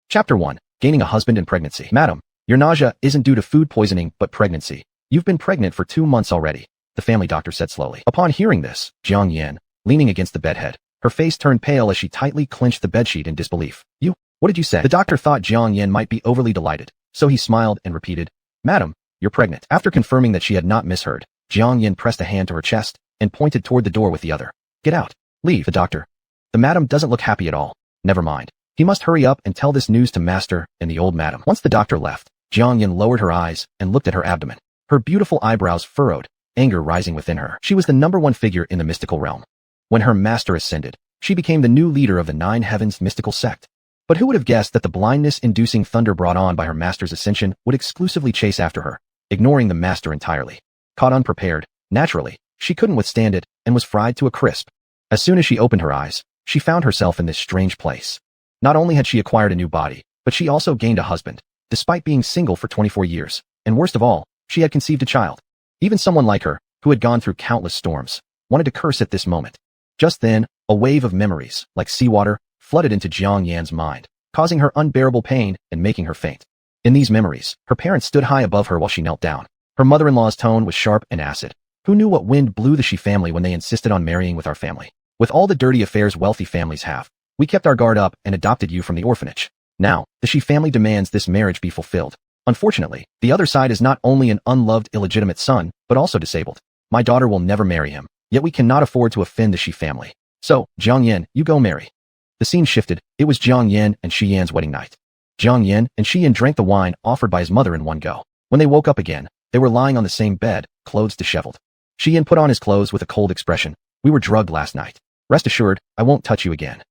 Chapter 1. Gaining a husband and pregnancy. Madam, your nausea isn't due to food poisoning but pregnancy. You've been pregnant for 2 months already, the family doctor said slowly. Upon hearing this, Jiang Yan, leaning against the bedhead, her face turned pale as she tightly clenched the bedsheet in disbelief. What did you say? The doctor thought Jiang Yan might be overly delighted, so he smiled and repeated, Madam, you're pregnant. After confirming that she had not misheard, Jiang Yan pressed a hand to her chest and pointed toward the door with the other. Get out. Leave, the doctor. The madam doesn't look happy at all. Never mind. He must hurry up and tell this news to master and the old madam. Once the doctor left, Jiang Yan lowered her eyes and looked at her abdomen. Her beautiful eyebrows furrowed, anger rising within her. She was the #1 figure in the mystical realm. When her master ascended, she became the new leader of the 9 Heavens mystical sect. But who would have guessed that the blindness-inducing thunder brought on by her master's ascension would exclusively chase after her, ignoring the master entirely. Caught unprepared, naturally, she couldn't withstand it and was fried to a crisp. As soon as she opened her eyes, she found herself in this strange place. Not only had she acquired a new body, but she also gained a husband, despite being single for 24 years, and worst of all, she had conceived a child. Even someone like her, who had gone through countless storms, wanted to curse at this moment. Just then, a wave of memories, like seawater, flooded into Jiang Yan's mind, causing her unbearable pain and making her faint. In these memories, her parents stood high above her while she knelt down. Her mother-in-law's tone was sharp and acid. Who knew what wind blew the Shi family when they insisted on marrying with our family? With all the dirty affairs wealthy families have, we kept our guard up and adopted you from the orphanage. Now, the Shi family demands this marriage be fulfilled. Unfortunately, the other side is not only an unloved illegitimate son, but also disabled. My daughter will never marry him, yet we cannot afford to offend the Shi family. So, Jiang Yan, you go marry. The scene shifted. It was Jiang Yan and Shi Yan's wedding night. Jiang Yan and Shi Yan drank the wine offered by his mother in one go. When they woke up again, they were lying on the same bed, clothes disheveled. Shi Yan put on his clothes with a cold expression. We were drugged last night. Rest assured, I won't touch you again.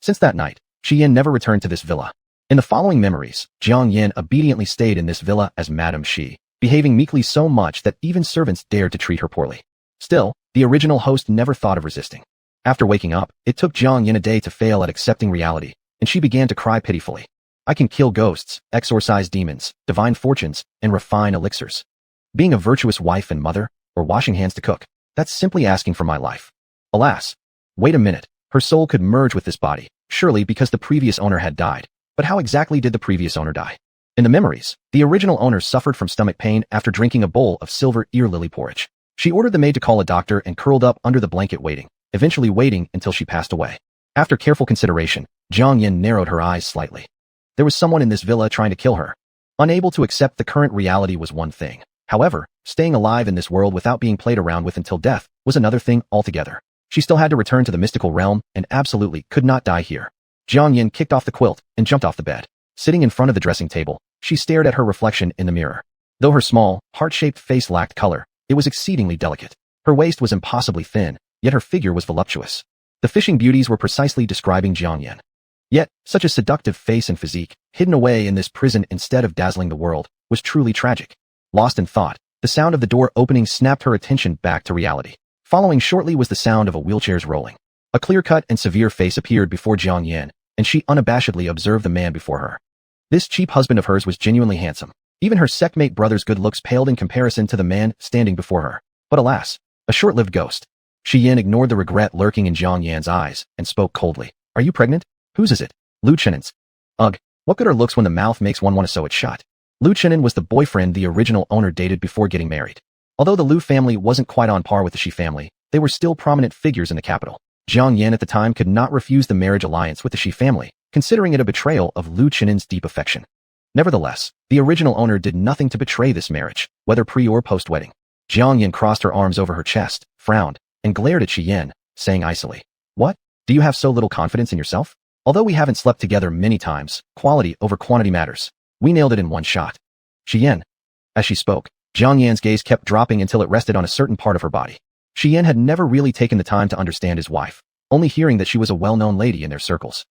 Since that night, Shi Yan never returned to this villa. In the following memories, Jiang Yan obediently stayed in this villa as Madame Shi, behaving meekly so much that even servants dared to treat her poorly. Still, the original host never thought of resisting. After waking up, it took Jiang Yan a day to fail at accepting reality, and she began to cry pitifully. I can kill ghosts, exorcise demons, divine fortunes, and refine elixirs. Being a virtuous wife and mother, or washing hands to cook, that's simply asking for my life. Alas. Wait a minute, her soul could merge with this body, surely because the previous owner had died. But how exactly did the previous owner die? In the memories, the original owner suffered from stomach pain after drinking a bowl of silver ear lily porridge. She ordered the maid to call a doctor and curled up under the blanket waiting, eventually waiting until she passed away. After careful consideration, Jiang Yan narrowed her eyes slightly. There was someone in this villa trying to kill her. Unable to accept the current reality was one thing. However, staying alive in this world without being played around with until death was another thing altogether. She still had to return to the mystical realm and absolutely could not die here. Jiang Yan kicked off the quilt and jumped off the bed. Sitting in front of the dressing table, she stared at her reflection in the mirror. Though her small, heart-shaped face lacked color, it was exceedingly delicate. Her waist was impossibly thin, yet her figure was voluptuous. The fishing beauties were precisely describing Jiang Yan. Yet, such a seductive face and physique, hidden away in this prison instead of dazzling the world, was truly tragic. Lost in thought, the sound of the door opening snapped her attention back to reality. Following shortly was the sound of a wheelchair's rolling. A clear-cut and severe face appeared before Jiang Yan, and she unabashedly observed the man before her. This cheap husband of hers was genuinely handsome. Even her seckmate brother's good looks paled in comparison to the man standing before her. But alas, a short-lived ghost. Shi Yan ignored the regret lurking in Jiang Yan's eyes and spoke coldly. Are you pregnant? Whose is it? Lu Chenen's. Ugh, what good are looks when the mouth makes one want to sew it shut? Lu Chenen was the boyfriend the original owner dated before getting married. Although the Lu family wasn't quite on par with the Shi family, they were still prominent figures in the capital. Jiang Yan at the time could not refuse the marriage alliance with the Shi family, considering it a betrayal of Lu Chenen's deep affection. Nevertheless, the original owner did nothing to betray this marriage, whether pre- or post-wedding. Jiang Yan crossed her arms over her chest, frowned, and glared at Shi Yan, saying icily, What? Do you have so little confidence in yourself? Although we haven't slept together many times, quality over quantity matters. We nailed it in one shot. Shi Yan. As she spoke, Jiang Yan's gaze kept dropping until it rested on a certain part of her body. Shi Yan had never really taken the time to understand his wife, only hearing that she was a well-known lady in their circles.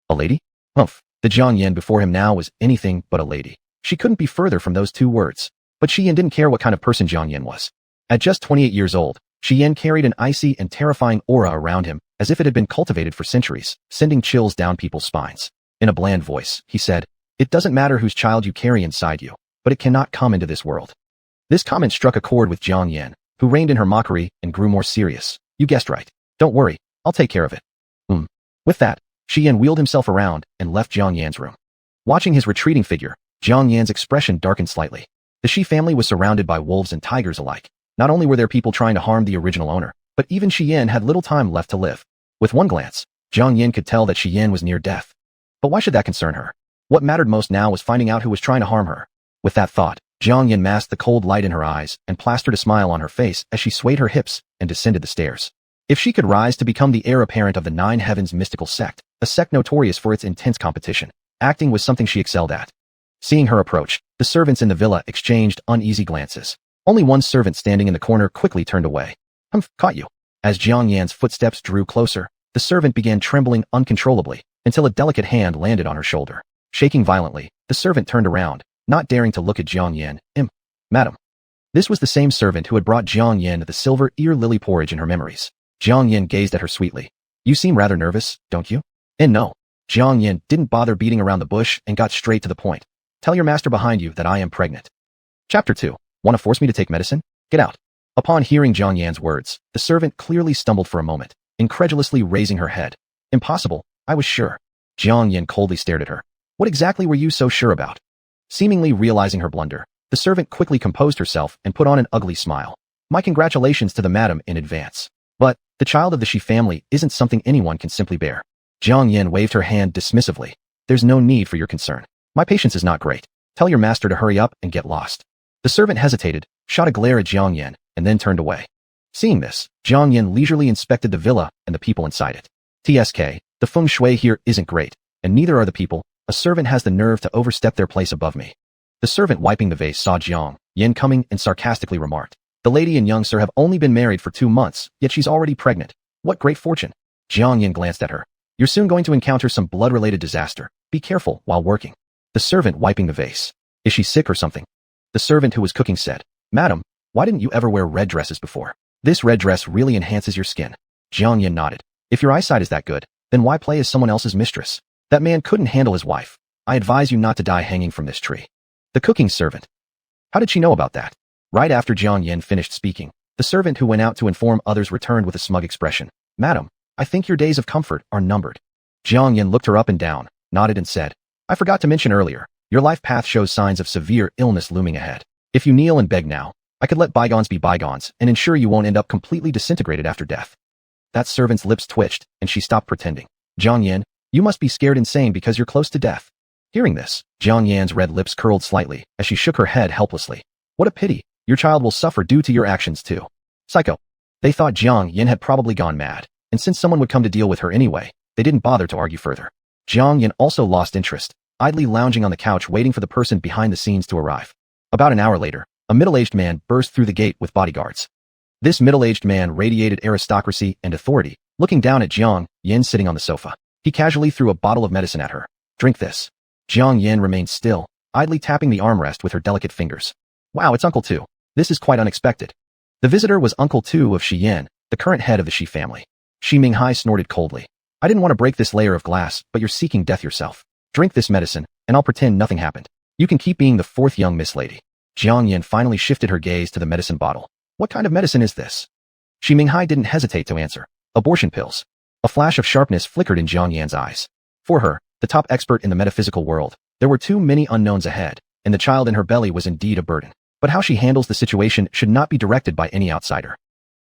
A lady? Humph. The Jiang Yan before him now was anything but a lady. She couldn't be further from those two words. But Shi Yan didn't care what kind of person Jiang Yan was. At just 28 years old, Shi Yan carried an icy and terrifying aura around him, as if it had been cultivated for centuries, sending chills down people's spines. In a bland voice, he said, It doesn't matter whose child you carry inside you, but it cannot come into this world. This comment struck a chord with Jiang Yan, who reined in her mockery and grew more serious. You guessed right. Don't worry, I'll take care of it. With that, Shi Yan wheeled himself around and left Jiang Yan's room. Watching his retreating figure, Jiang Yan's expression darkened slightly. The Shi family was surrounded by wolves and tigers alike. Not only were there people trying to harm the original owner, but even Shi Yan had little time left to live. With one glance, Jiang Yan could tell that Shi Yan was near death. But why should that concern her? What mattered most now was finding out who was trying to harm her. With that thought, Jiang Yan masked the cold light in her eyes and plastered a smile on her face as she swayed her hips and descended the stairs. If she could rise to become the heir apparent of the Nine Heavens mystical sect, a sect notorious for its intense competition, acting was something she excelled at. Seeing her approach, the servants in the villa exchanged uneasy glances. Only one servant standing in the corner quickly turned away. Caught you. As Jiang Yan's footsteps drew closer, the servant began trembling uncontrollably until a delicate hand landed on her shoulder. Shaking violently, the servant turned around, not daring to look at Jiang Yan. Madam. This was the same servant who had brought Jiang Yan the silver ear lily porridge in her memories. Jiang Yan gazed at her sweetly. You seem rather nervous, don't you? And no. Jiang Yan didn't bother beating around the bush and got straight to the point. Tell your master behind you that I am pregnant. Chapter 2. Want to force me to take medicine? Get out. Upon hearing Jiang Yan's words, the servant clearly stumbled for a moment, incredulously raising her head. Impossible, I was sure. Jiang Yan coldly stared at her. What exactly were you so sure about? Seemingly realizing her blunder, the servant quickly composed herself and put on an ugly smile. My congratulations to the madam in advance. But, the child of the Shi family isn't something anyone can simply bear. Jiang Yan waved her hand dismissively. There's no need for your concern. My patience is not great. Tell your master to hurry up and get lost. The servant hesitated, shot a glare at Jiang Yan, and then turned away. Seeing this, Jiang Yan leisurely inspected the villa and the people inside it. TSK, the feng shui here isn't great, and neither are the people. A servant has the nerve to overstep their place above me. The servant wiping the vase saw Jiang Yan coming and sarcastically remarked. The lady and young sir have only been married for 2 months, yet she's already pregnant. What great fortune. Jiang Yan glanced at her. You're soon going to encounter some blood-related disaster. Be careful while working. The servant wiping the vase. Is she sick or something? The servant who was cooking said. Madam, why didn't you ever wear red dresses before? This red dress really enhances your skin. Jiang Yan nodded. If your eyesight is that good, then why play as someone else's mistress? That man couldn't handle his wife. I advise you not to die hanging from this tree. The cooking servant. How did she know about that? Right after Jiang Yan finished speaking, the servant who went out to inform others returned with a smug expression. Madam, I think your days of comfort are numbered. Jiang Yan looked her up and down, nodded and said, I forgot to mention earlier, your life path shows signs of severe illness looming ahead. If you kneel and beg now, I could let bygones be bygones and ensure you won't end up completely disintegrated after death. That servant's lips twitched, and she stopped pretending. Jiang Yan, you must be scared insane because you're close to death. Hearing this, Jiang Yan's red lips curled slightly as she shook her head helplessly. What a pity. Your child will suffer due to your actions too. Psycho. They thought Jiang Yan had probably gone mad, and since someone would come to deal with her anyway, they didn't bother to argue further. Jiang Yan also lost interest, idly lounging on the couch waiting for the person behind the scenes to arrive. About an hour later, a middle-aged man burst through the gate with bodyguards. This middle-aged man radiated aristocracy and authority, looking down at Jiang Yan sitting on the sofa. He casually threw a bottle of medicine at her. Drink this. Jiang Yan remained still, idly tapping the armrest with her delicate fingers. Wow, it's Uncle Tu. This is quite unexpected. The visitor was Uncle Tu of Shi Yan, the current head of the Shi family. Shi Minghai snorted coldly. I didn't want to break this layer of glass, but you're seeking death yourself. Drink this medicine, and I'll pretend nothing happened. You can keep being the 4th young Miss Lady. Jiang Yan finally shifted her gaze to the medicine bottle. What kind of medicine is this? Shi Minghai didn't hesitate to answer. Abortion pills. A flash of sharpness flickered in Jiang Yan's eyes. For her, the top expert in the metaphysical world, there were too many unknowns ahead, and the child in her belly was indeed a burden. But how she handles the situation should not be directed by any outsider.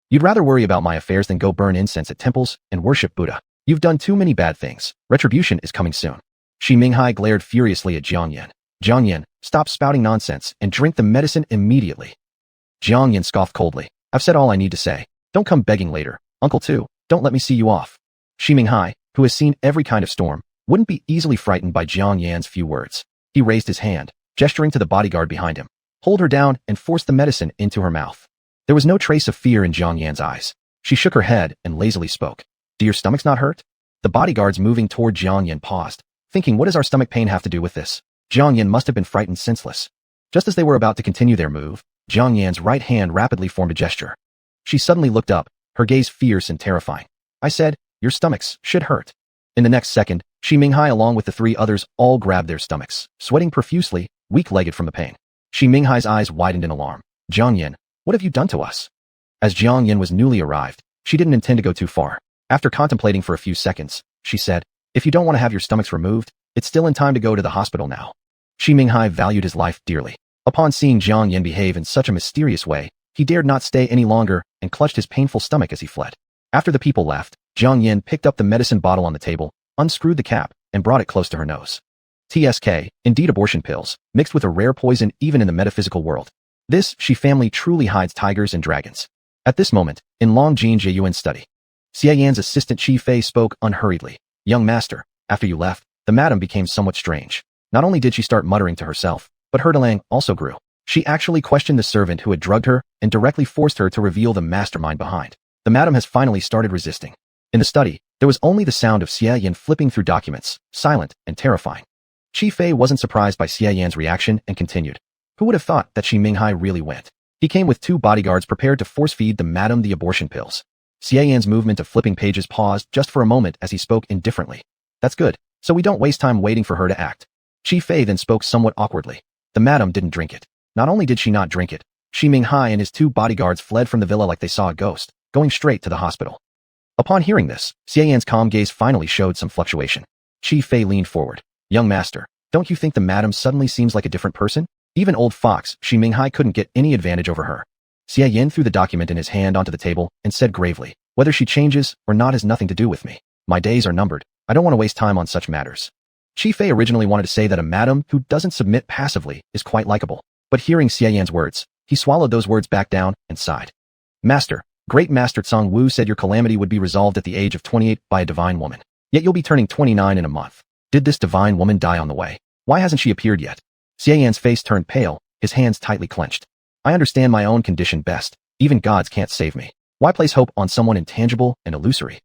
You'd rather worry about my affairs than go burn incense at temples and worship Buddha. You've done too many bad things. Retribution is coming soon. Shi Minghai glared furiously at Jiang Yan. Jiang Yan, stop spouting nonsense and drink the medicine immediately. Jiang Yan scoffed coldly. I've said all I need to say. Don't come begging later. Uncle Tu, don't let me see you off. Shi Minghai, who has seen every kind of storm, wouldn't be easily frightened by Jiang Yan's few words. He raised his hand, gesturing to the bodyguard behind him. Hold her down and forced the medicine into her mouth. There was no trace of fear in Jiang Yan's eyes. She shook her head and lazily spoke. Do your stomachs not hurt? The bodyguards moving toward Jiang Yan paused, thinking what does our stomach pain have to do with this? Jiang Yan must have been frightened senseless. Just as they were about to continue their move, Jiang Yan's right hand rapidly formed a gesture. She suddenly looked up, her gaze fierce and terrifying. I said, your stomachs should hurt. In the next second, Shi Minghai along with the 3 others all grabbed their stomachs, sweating profusely, weak-legged from the pain. Shi Minghai's eyes widened in alarm. Jiang Yan, what have you done to us? As Jiang Yan was newly arrived, she didn't intend to go too far. After contemplating for a few seconds, she said, if you don't want to have your stomachs removed, It's still in time to go to the hospital now. Shi Minghai valued his life dearly. Upon seeing Jiang Yin behave in such a mysterious way, he dared not stay any longer and clutched his painful stomach as he fled. After the people left, Jiang Yin picked up the medicine bottle on the table, unscrewed the cap, and brought it close to her nose. TSK, indeed abortion pills, mixed with a rare poison even in the metaphysical world. This Shi family truly hides tigers and dragons. At this moment, in Long Jin Jiyuan's study, Xie Yan's assistant Qi Fei spoke unhurriedly. Young master, after you left, the madam became somewhat strange. Not only did she start muttering to herself, but her delang also grew. She actually questioned the servant who had drugged her and directly forced her to reveal the mastermind behind. The madam has finally started resisting. In the study, there was only the sound of Xie Yan flipping through documents, silent and terrifying. Qi Fei wasn't surprised by Xie Yan's reaction and continued. Who would have thought that Shi Minghai really went? He came with 2 bodyguards prepared to force-feed the madam the abortion pills. Xie Yan's movement of flipping pages paused just for a moment as he spoke indifferently. That's good, so we don't waste time waiting for her to act. Qi Fei then spoke somewhat awkwardly. The madam didn't drink it. Not only did she not drink it, Shi Minghai and his 2 bodyguards fled from the villa like they saw a ghost, going straight to the hospital. Upon hearing this, Xie Yan's calm gaze finally showed some fluctuation. Qi Fei leaned forward. Young master, don't you think the madam suddenly seems like a different person? Even old fox Shi Minghai couldn't get any advantage over her. Xie Yan threw the document in his hand onto the table and said gravely, whether she changes or not has nothing to do with me. My days are numbered. I don't want to waste time on such matters. Qi Fei originally wanted to say that a madam who doesn't submit passively is quite likable, but hearing Xie Yan's words, he swallowed those words back down and sighed. Master, great master Tsang Wu said your calamity would be resolved at the age of 28 by a divine woman. Yet you'll be turning 29 in a month. Did this divine woman die on the way? Why hasn't she appeared yet? Xie Yan's face turned pale, his hands tightly clenched. I understand my own condition best. Even gods can't save me. Why place hope on someone intangible and illusory?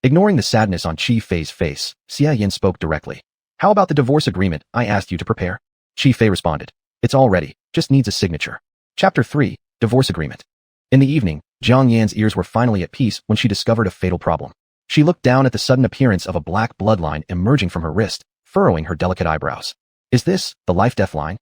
Ignoring the sadness on Qi Fei's face, Xie Yan spoke directly. How about the divorce agreement I asked you to prepare? Qi Fei responded. It's all ready, just needs a signature. Chapter 3, Divorce Agreement. In the evening, Jiang Yan's ears were finally at peace when she discovered a fatal problem. She looked down at the sudden appearance of a black bloodline emerging from her wrist, furrowing her delicate eyebrows. Is this the life-death line?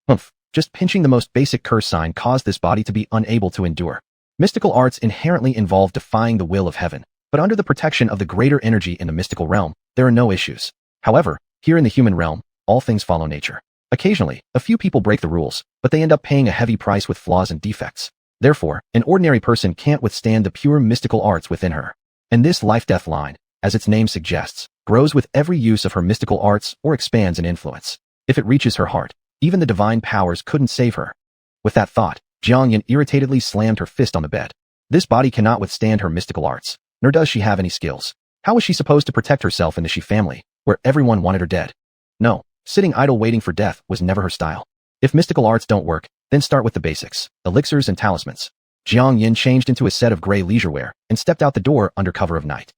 Humph, just pinching the most basic curse sign caused this body to be unable to endure. Mystical arts inherently involve defying the will of heaven, but under the protection of the greater energy in the mystical realm, there are no issues. However, here in the human realm, all things follow nature. Occasionally, a few people break the rules, but they end up paying a heavy price with flaws and defects. Therefore, an ordinary person can't withstand the pure mystical arts within her. And this life-death line, as its name suggests, grows with every use of her mystical arts or expands in influence. If it reaches her heart, even the divine powers couldn't save her. With that thought, Jiang Yin irritatedly slammed her fist on the bed. This body cannot withstand her mystical arts, nor does she have any skills. How was she supposed to protect herself in the Shi family, where everyone wanted her dead? No, sitting idle waiting for death was never her style. If mystical arts don't work, then start with the basics, elixirs and talismans. Jiang Yin changed into a set of gray leisure wear and stepped out the door under cover of night.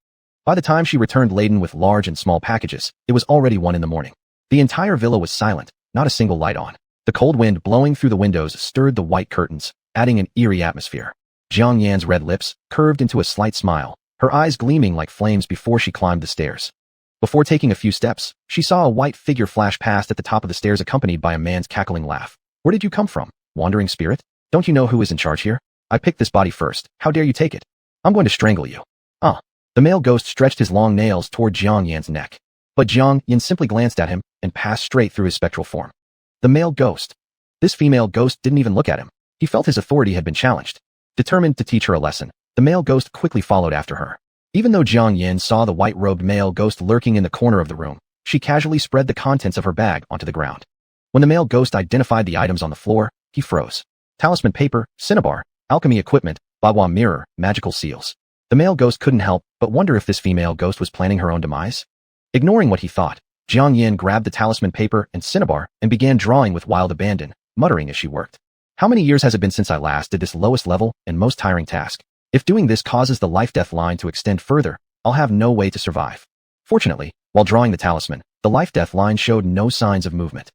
By the time she returned laden with large and small packages, it was already 1 in the morning. The entire villa was silent, not a single light on. The cold wind blowing through the windows stirred the white curtains, adding an eerie atmosphere. Jiang Yan's red lips curved into a slight smile, her eyes gleaming like flames before she climbed the stairs. Before taking a few steps, she saw a white figure flash past at the top of the stairs accompanied by a man's cackling laugh. Where did you come from, wandering spirit? Don't you know who is in charge here? I picked this body first. How dare you take it? I'm going to strangle you. The male ghost stretched his long nails toward Jiang Yan's neck. But Jiang Yan simply glanced at him and passed straight through his spectral form. The male ghost. This female ghost didn't even look at him. He felt his authority had been challenged. Determined to teach her a lesson, the male ghost quickly followed after her. Even though Jiang Yan saw the white-robed male ghost lurking in the corner of the room, she casually spread the contents of her bag onto the ground. When the male ghost identified the items on the floor, he froze. Talisman paper, cinnabar, alchemy equipment, Bagua mirror, magical seals. The male ghost couldn't help but wonder if this female ghost was planning her own demise. Ignoring what he thought, Jiang Yan grabbed the talisman paper and cinnabar and began drawing with wild abandon, muttering as she worked. How many years has it been since I last did this lowest level and most tiring task? If doing this causes the life-death line to extend further, I'll have no way to survive. Fortunately, while drawing the talisman, the life-death line showed no signs of movement.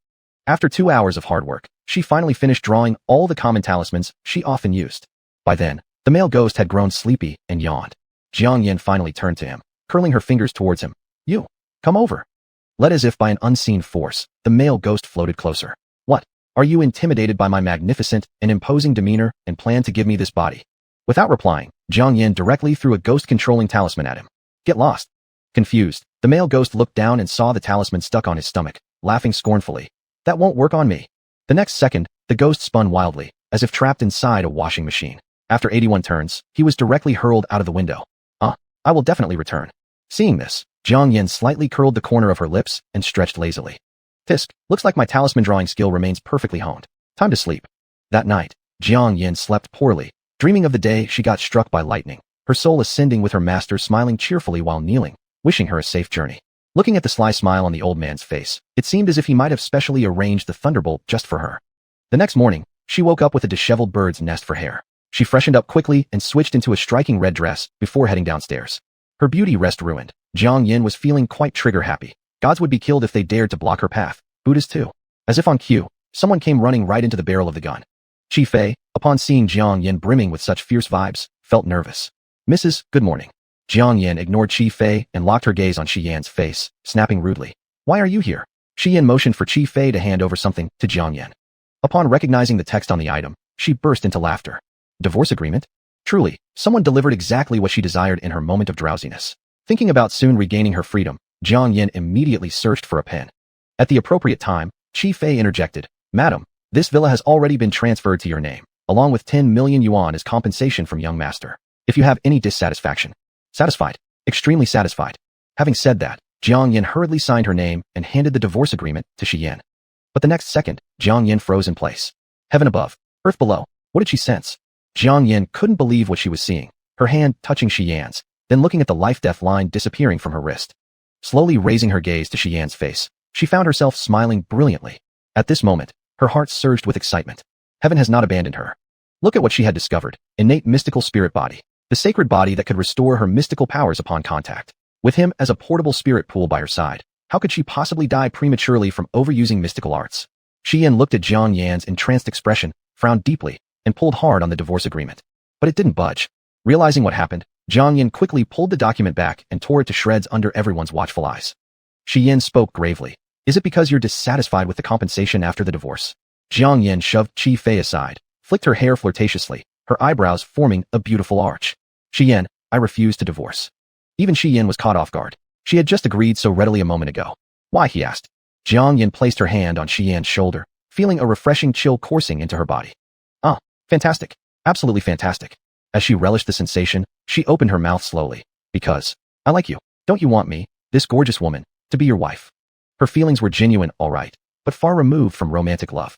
After 2 hours of hard work, she finally finished drawing all the common talismans she often used. By then, the male ghost had grown sleepy and yawned. Jiang Yan finally turned to him, curling her fingers towards him. You, come over. Led as if by an unseen force, the male ghost floated closer. What? Are you intimidated by my magnificent and imposing demeanor and plan to give me this body? Without replying, Jiang Yan directly threw a ghost-controlling talisman at him. Get lost. Confused, The male ghost looked down and saw the talisman stuck on his stomach, laughing scornfully. That won't work on me. The next second, the ghost spun wildly, as if trapped inside a washing machine. After 81 turns, he was directly hurled out of the window. I will definitely return. Seeing this, Jiang Yin slightly curled the corner of her lips and stretched lazily. Tisk, looks like my talisman drawing skill remains perfectly honed. Time to sleep. That night, Jiang Yin slept poorly, dreaming of the day she got struck by lightning, her soul ascending with her master smiling cheerfully while kneeling, wishing her a safe journey. Looking at the sly smile on the old man's face, it seemed as if he might have specially arranged the thunderbolt just for her. The next morning, she woke up with a disheveled bird's nest for hair. She freshened up quickly and switched into a striking red dress before heading downstairs. Her beauty rest ruined, Jiang Yin was feeling quite trigger-happy. Gods would be killed if they dared to block her path, Buddhas too. As if on cue, someone came running right into the barrel of the gun. Qi Fei, upon seeing Jiang Yin brimming with such fierce vibes, felt nervous. Mrs., good morning. Jiang Yin ignored Qi Fei and locked her gaze on Shi Yan's face, snapping rudely. Why are you here? Shi Yan motioned for Qi Fei to hand over something to Jiang Yin. Upon recognizing the text on the item, she burst into laughter. Divorce agreement? Truly, someone delivered exactly what she desired in her moment of drowsiness. Thinking about soon regaining her freedom, Jiang Yin immediately searched for a pen. At the appropriate time, Qi Fei interjected, Madam, this villa has already been transferred to your name, along with 10 million yuan as compensation from young master. If you have any dissatisfaction. Satisfied. Extremely satisfied. Having said that, Jiang Yin hurriedly signed her name and handed the divorce agreement to Shi Yan. But the next second, Jiang Yin froze in place. Heaven above, earth below. What did she sense? Jiang Yin couldn't believe what she was seeing, her hand touching Shi Yan's, then looking at the life-death line disappearing from her wrist. Slowly raising her gaze to Shi Yan's face, she found herself smiling brilliantly. At this moment, her heart surged with excitement. Heaven has not abandoned her. Look at what she had discovered, innate mystical spirit body, the sacred body that could restore her mystical powers upon contact. With him as a portable spirit pool by her side, how could she possibly die prematurely from overusing mystical arts? Shi Yan looked at Jiang Yan's entranced expression, frowned deeply, and pulled hard on the divorce agreement. But it didn't budge. Realizing what happened, Jiang Yan quickly pulled the document back and tore it to shreds under everyone's watchful eyes. Shi Yan spoke gravely. Is it because you're dissatisfied with the compensation after the divorce? Jiang Yan shoved Qi Fei aside, flicked her hair flirtatiously, her eyebrows forming a beautiful arch. Shi Yan, I refuse to divorce. Even Shi Yan was caught off guard. She had just agreed so readily a moment ago. Why, he asked. Jiang Yan placed her hand on Shi Yan's shoulder, feeling a refreshing chill coursing into her body. Fantastic. Absolutely fantastic. As she relished the sensation, she opened her mouth slowly. Because, I like you. Don't you want me, this gorgeous woman, to be your wife? Her feelings were genuine, all right, but far removed from romantic love.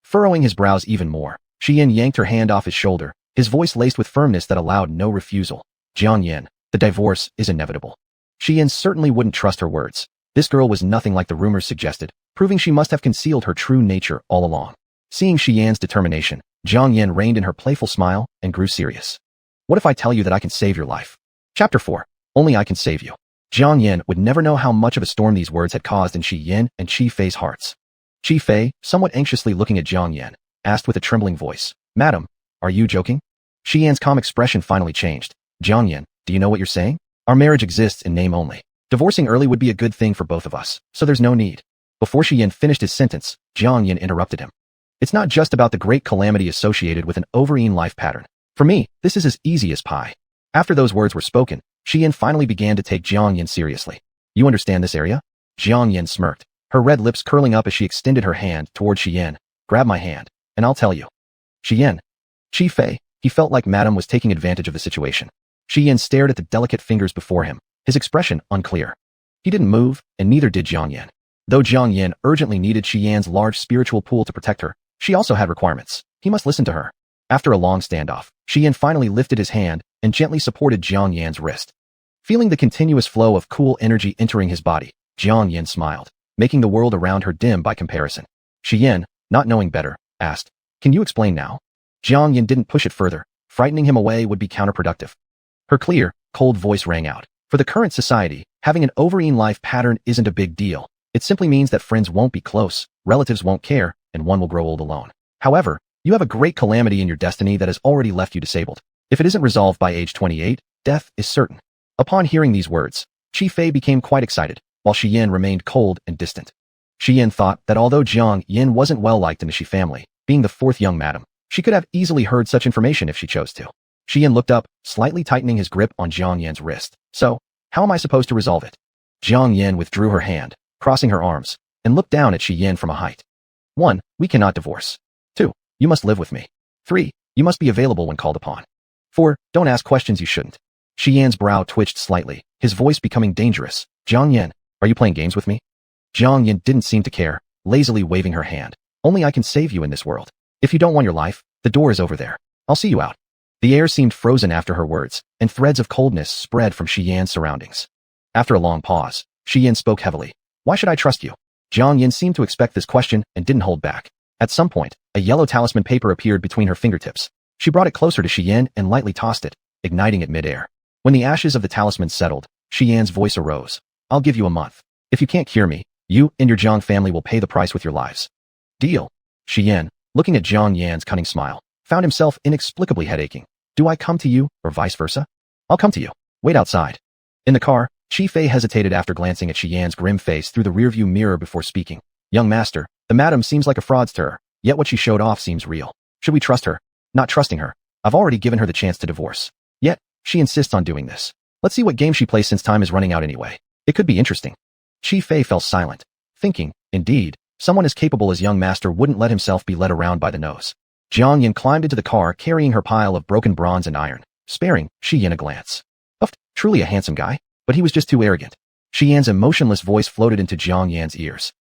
Furrowing his brows even more, Shi Yan yanked her hand off his shoulder, his voice laced with firmness that allowed no refusal. Jiang Yan, the divorce is inevitable. Shi Yan certainly wouldn't trust her words. This girl was nothing like the rumors suggested, proving she must have concealed her true nature all along. Seeing Shi Yan's determination, Jiang Yan reined in her playful smile and grew serious. What if I tell you that I can save your life? Chapter 4. Only I can save you. Jiang Yan would never know how much of a storm these words had caused in Shi Yan and Qi Fei's hearts. Qi Fei, somewhat anxiously looking at Jiang Yan, asked with a trembling voice, Madam, are you joking? Shi Yan's calm expression finally changed. Jiang Yan, do you know what you're saying? Our marriage exists in name only. Divorcing early would be a good thing for both of us, so there's no need. Before Shi Yan finished his sentence, Jiang Yan interrupted him. It's not just about the great calamity associated with an overeaten life pattern. For me, this is as easy as pie. After those words were spoken, Shi Yan finally began to take Jiang Yan seriously. You understand this area? Jiang Yan smirked, her red lips curling up as she extended her hand toward Shi Yan. Grab my hand, and I'll tell you. Shi Yan. Qi Fei, he felt like Madam was taking advantage of the situation. Shi Yan stared at the delicate fingers before him, his expression unclear. He didn't move, and neither did Jiang Yan. Though Jiang Yan urgently needed Shi Yan's large spiritual pool to protect her, she also had requirements. He must listen to her. After a long standoff, Shi Yan finally lifted his hand and gently supported Jiang Yan's wrist. Feeling the continuous flow of cool energy entering his body, Jiang Yan smiled, making the world around her dim by comparison. Shi Yan, not knowing better, asked, Can you explain now? Jiang Yan didn't push it further. Frightening him away would be counterproductive. Her clear, cold voice rang out. For the current society, having an overeaten life pattern isn't a big deal. It simply means that friends won't be close, relatives won't care, and one will grow old alone. However, you have a great calamity in your destiny that has already left you disabled. If it isn't resolved by age 28, death is certain. Upon hearing these words, Qi Fei became quite excited, while Shi Yan remained cold and distant. Shi Yan thought that although Jiang Yan wasn't well liked in the Shi family, being the fourth young madam, she could have easily heard such information if she chose to. Shi Yan looked up, slightly tightening his grip on Jiang Yan's wrist. So, how am I supposed to resolve it? Jiang Yin withdrew her hand, crossing her arms, and looked down at Shi Yan from a height. 1. We cannot divorce. 2. You must live with me. 3. You must be available when called upon. 4. Don't ask questions you shouldn't. Shi Yan's brow twitched slightly, his voice becoming dangerous. Jiang Yin, are you playing games with me? Jiang Yin didn't seem to care, lazily waving her hand. Only I can save you in this world. If you don't want your life, the door is over there. I'll see you out. The air seemed frozen after her words, and threads of coldness spread from Shi Yan's surroundings. After a long pause, Shi Yan spoke heavily. Why should I trust you? Jiang Yin seemed to expect this question and didn't hold back. At some point, a yellow talisman paper appeared between her fingertips. She brought it closer to Shi Yan and lightly tossed it, igniting it mid-air. When the ashes of the talisman settled, Shi Yan's voice arose. I'll give you a month. If you can't cure me, you and your Jiang family will pay the price with your lives. Deal. Shi Yan, looking at Jiang Yan's cunning smile, found himself inexplicably headaching. Do I come to you, or vice versa? I'll come to you. Wait outside. In the car, Chi Fei hesitated after glancing at Shi Yan's grim face through the rearview mirror before speaking. Young master, the madam seems like a fraudster, yet what she showed off seems real. Should we trust her? Not trusting her. I've already given her the chance to divorce. Yet, she insists on doing this. Let's see what game she plays since time is running out anyway. It could be interesting. Chi Fei fell silent, thinking, indeed, someone as capable as young master wouldn't let himself be led around by the nose. Jiang Yin climbed into the car carrying her pile of broken bronze and iron, sparing Shi Yan a glance. Truly a handsome guy, but he was just too arrogant. Shi Yan's emotionless voice floated into Jiang Yan's ears.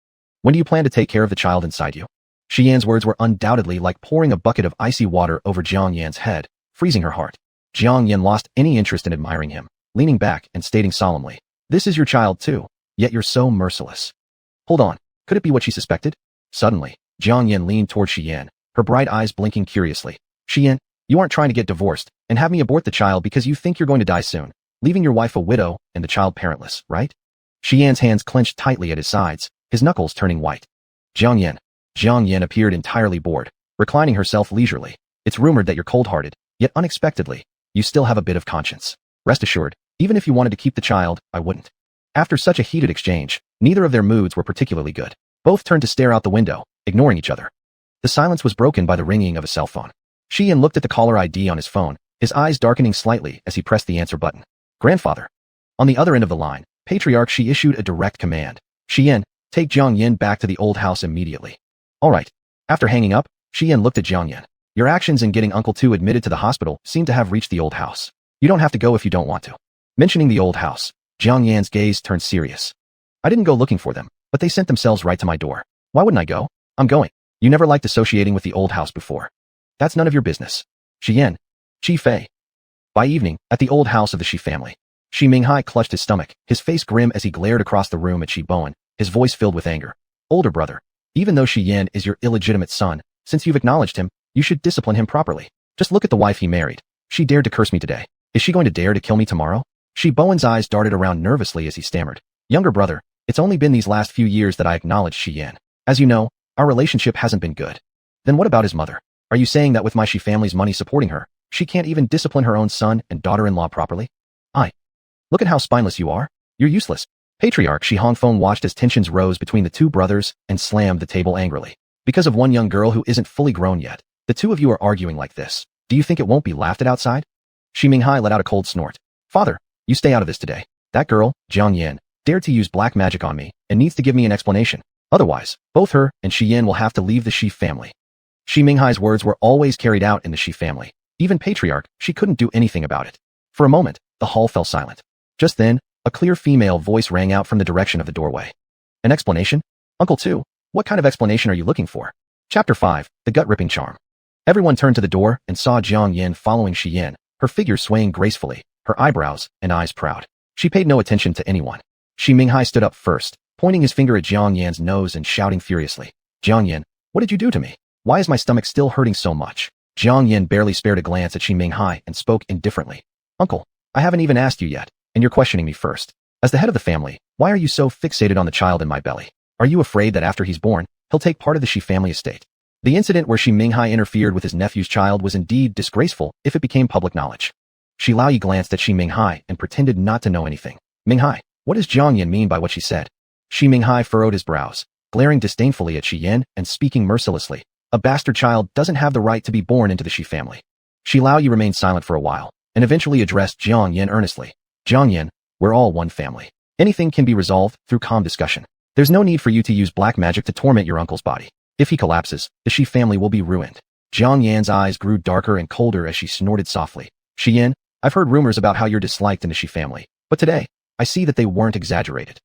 When do you plan to take care of the child inside you? Shi Yan's words were undoubtedly like pouring a bucket of icy water over Jiang Yan's head, freezing her heart. Jiang Yan lost any interest in admiring him, leaning back and stating solemnly, this is your child too, yet you're so merciless. Hold on, could it be what she suspected? Suddenly, Jiang Yan leaned toward Shi Yan, her bright eyes blinking curiously. Shi Yan, you aren't trying to get divorced and have me abort the child because you think you're going to die soon, leaving your wife a widow and the child parentless, right? Shi Yan's hands clenched tightly at his sides, his knuckles turning white. Jiang Yan appeared entirely bored, reclining herself leisurely. It's rumored that you're cold-hearted, yet unexpectedly, you still have a bit of conscience. Rest assured, even if you wanted to keep the child, I wouldn't. After such a heated exchange, neither of their moods were particularly good. Both turned to stare out the window, ignoring each other. The silence was broken by the ringing of a cell phone. Shi Yan looked at the caller ID on his phone, his eyes darkening slightly as he pressed the answer button. Grandfather. On the other end of the line, Patriarch Shi issued a direct command. Shi Yan, take Jiang Yin back to the old house immediately. All right. After hanging up, Shi Yan looked at Jiang Yin. Your actions in getting Uncle Tu admitted to the hospital seem to have reached the old house. You don't have to go if you don't want to. Mentioning the old house, Jiang Yan's gaze turned serious. I didn't go looking for them, but they sent themselves right to my door. Why wouldn't I go? I'm going. You never liked associating with the old house before. That's none of your business. Shi Yan. Chi Fei. By evening, at the old house of the Shi family, Shi Minghai clutched his stomach, his face grim as he glared across the room at Shi Bowen, his voice filled with anger. Older brother, even though Shi Yan is your illegitimate son, since you've acknowledged him, you should discipline him properly. Just look at the wife he married. She dared to curse me today. Is she going to dare to kill me tomorrow? Shi Bowen's eyes darted around nervously as he stammered. Younger brother, it's only been these last few years that I acknowledged Shi Yan. As you know, our relationship hasn't been good. Then what about his mother? Are you saying that with my Shi family's money supporting her, she can't even discipline her own son and daughter-in-law properly? Look at how spineless you are. You're useless. Patriarch Shi Hongfeng watched as tensions rose between the two brothers and slammed the table angrily. Because of one young girl who isn't fully grown yet, the two of you are arguing like this. Do you think it won't be laughed at outside? Shi Minghai let out a cold snort. Father, you stay out of this today. That girl, Jiang Yan, dared to use black magic on me and needs to give me an explanation. Otherwise, both her and Shi Yan will have to leave the Shi family. Shi Minghai's words were always carried out in the Shi family. Even Patriarch, she couldn't do anything about it. For a moment, the hall fell silent. Just then, a clear female voice rang out from the direction of the doorway. An explanation? Uncle Tu, what kind of explanation are you looking for? Chapter 5, The Gut-Ripping Charm. Everyone turned to the door and saw Jiang Yin following Shi Yan, her figure swaying gracefully, her eyebrows and eyes proud. She paid no attention to anyone. Shi Minghai stood up first, pointing his finger at Jiang Yan's nose and shouting furiously. Jiang Yan, what did you do to me? Why is my stomach still hurting so much? Jiang Yan barely spared a glance at Shi Minghai and spoke indifferently. Uncle, I haven't even asked you yet, and you're questioning me first. As the head of the family, why are you so fixated on the child in my belly? Are you afraid that after he's born, he'll take part of the Shi family estate? The incident where Shi Minghai interfered with his nephew's child was indeed disgraceful if it became public knowledge. Shi Laoyi glanced at Shi Minghai and pretended not to know anything. Minghai, what does Jiang Yan mean by what she said? Shi Minghai furrowed his brows, glaring disdainfully at Shi Yan and speaking mercilessly. A bastard child doesn't have the right to be born into the Shi family. Shi Laoyi remained silent for a while, and eventually addressed Jiang Yan earnestly. Jiang Yan, we're all one family. Anything can be resolved through calm discussion. There's no need for you to use black magic to torment your uncle's body. If he collapses, the Shi family will be ruined. Jiang Yan's eyes grew darker and colder as she snorted softly. Shi Yan, I've heard rumors about how you're disliked in the Shi family, but today, I see that they weren't exaggerated.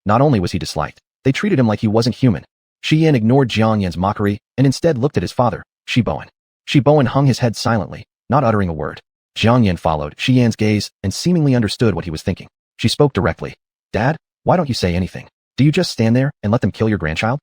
Not only was he disliked, they treated him like he wasn't human. Shi Yan ignored Jiang Yan's mockery and instead looked at his father, Shi Bowen. Shi Bowen hung his head silently, not uttering a word. Jiang Yan followed Shi Yan's gaze and seemingly understood what he was thinking. She spoke directly. Dad, why don't you say anything? Do you just stand there and let them kill your grandchild?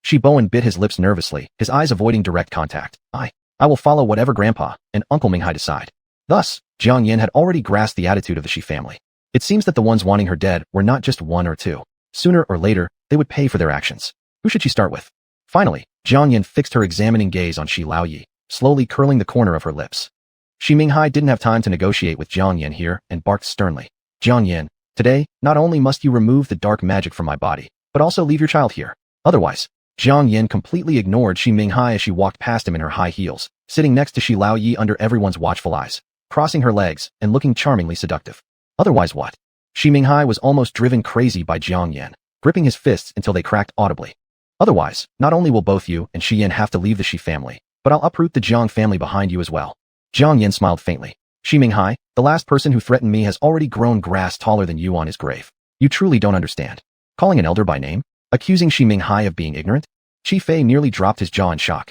Shi Bowen bit his lips nervously, his eyes avoiding direct contact. I will follow whatever Grandpa and Uncle Minghai decide. Thus, Jiang Yan had already grasped the attitude of the Shi family. It seems that the ones wanting her dead were not just one or two. Sooner or later, they would pay for their actions. Who should she start with? Finally, Jiang Yan fixed her examining gaze on Shi Laoyi, slowly curling the corner of her lips. Shi Minghai didn't have time to negotiate with Jiang Yan here and barked sternly. Jiang Yan, today, not only must you remove the dark magic from my body, but also leave your child here. Otherwise, Jiang Yan completely ignored Shi Minghai as she walked past him in her high heels, sitting next to Shi Laoyi under everyone's watchful eyes, crossing her legs and looking charmingly seductive. Otherwise what? Shi Minghai was almost driven crazy by Jiang Yan, gripping his fists until they cracked audibly. Otherwise, not only will both you and Shi Yan have to leave the Shi family, but I'll uproot the Jiang family behind you as well. Jiang Yan smiled faintly. Shi Minghai, the last person who threatened me has already grown grass taller than you on his grave. You truly don't understand. Calling an elder by name? Accusing Shi Minghai of being ignorant? Qi Fei nearly dropped his jaw in shock.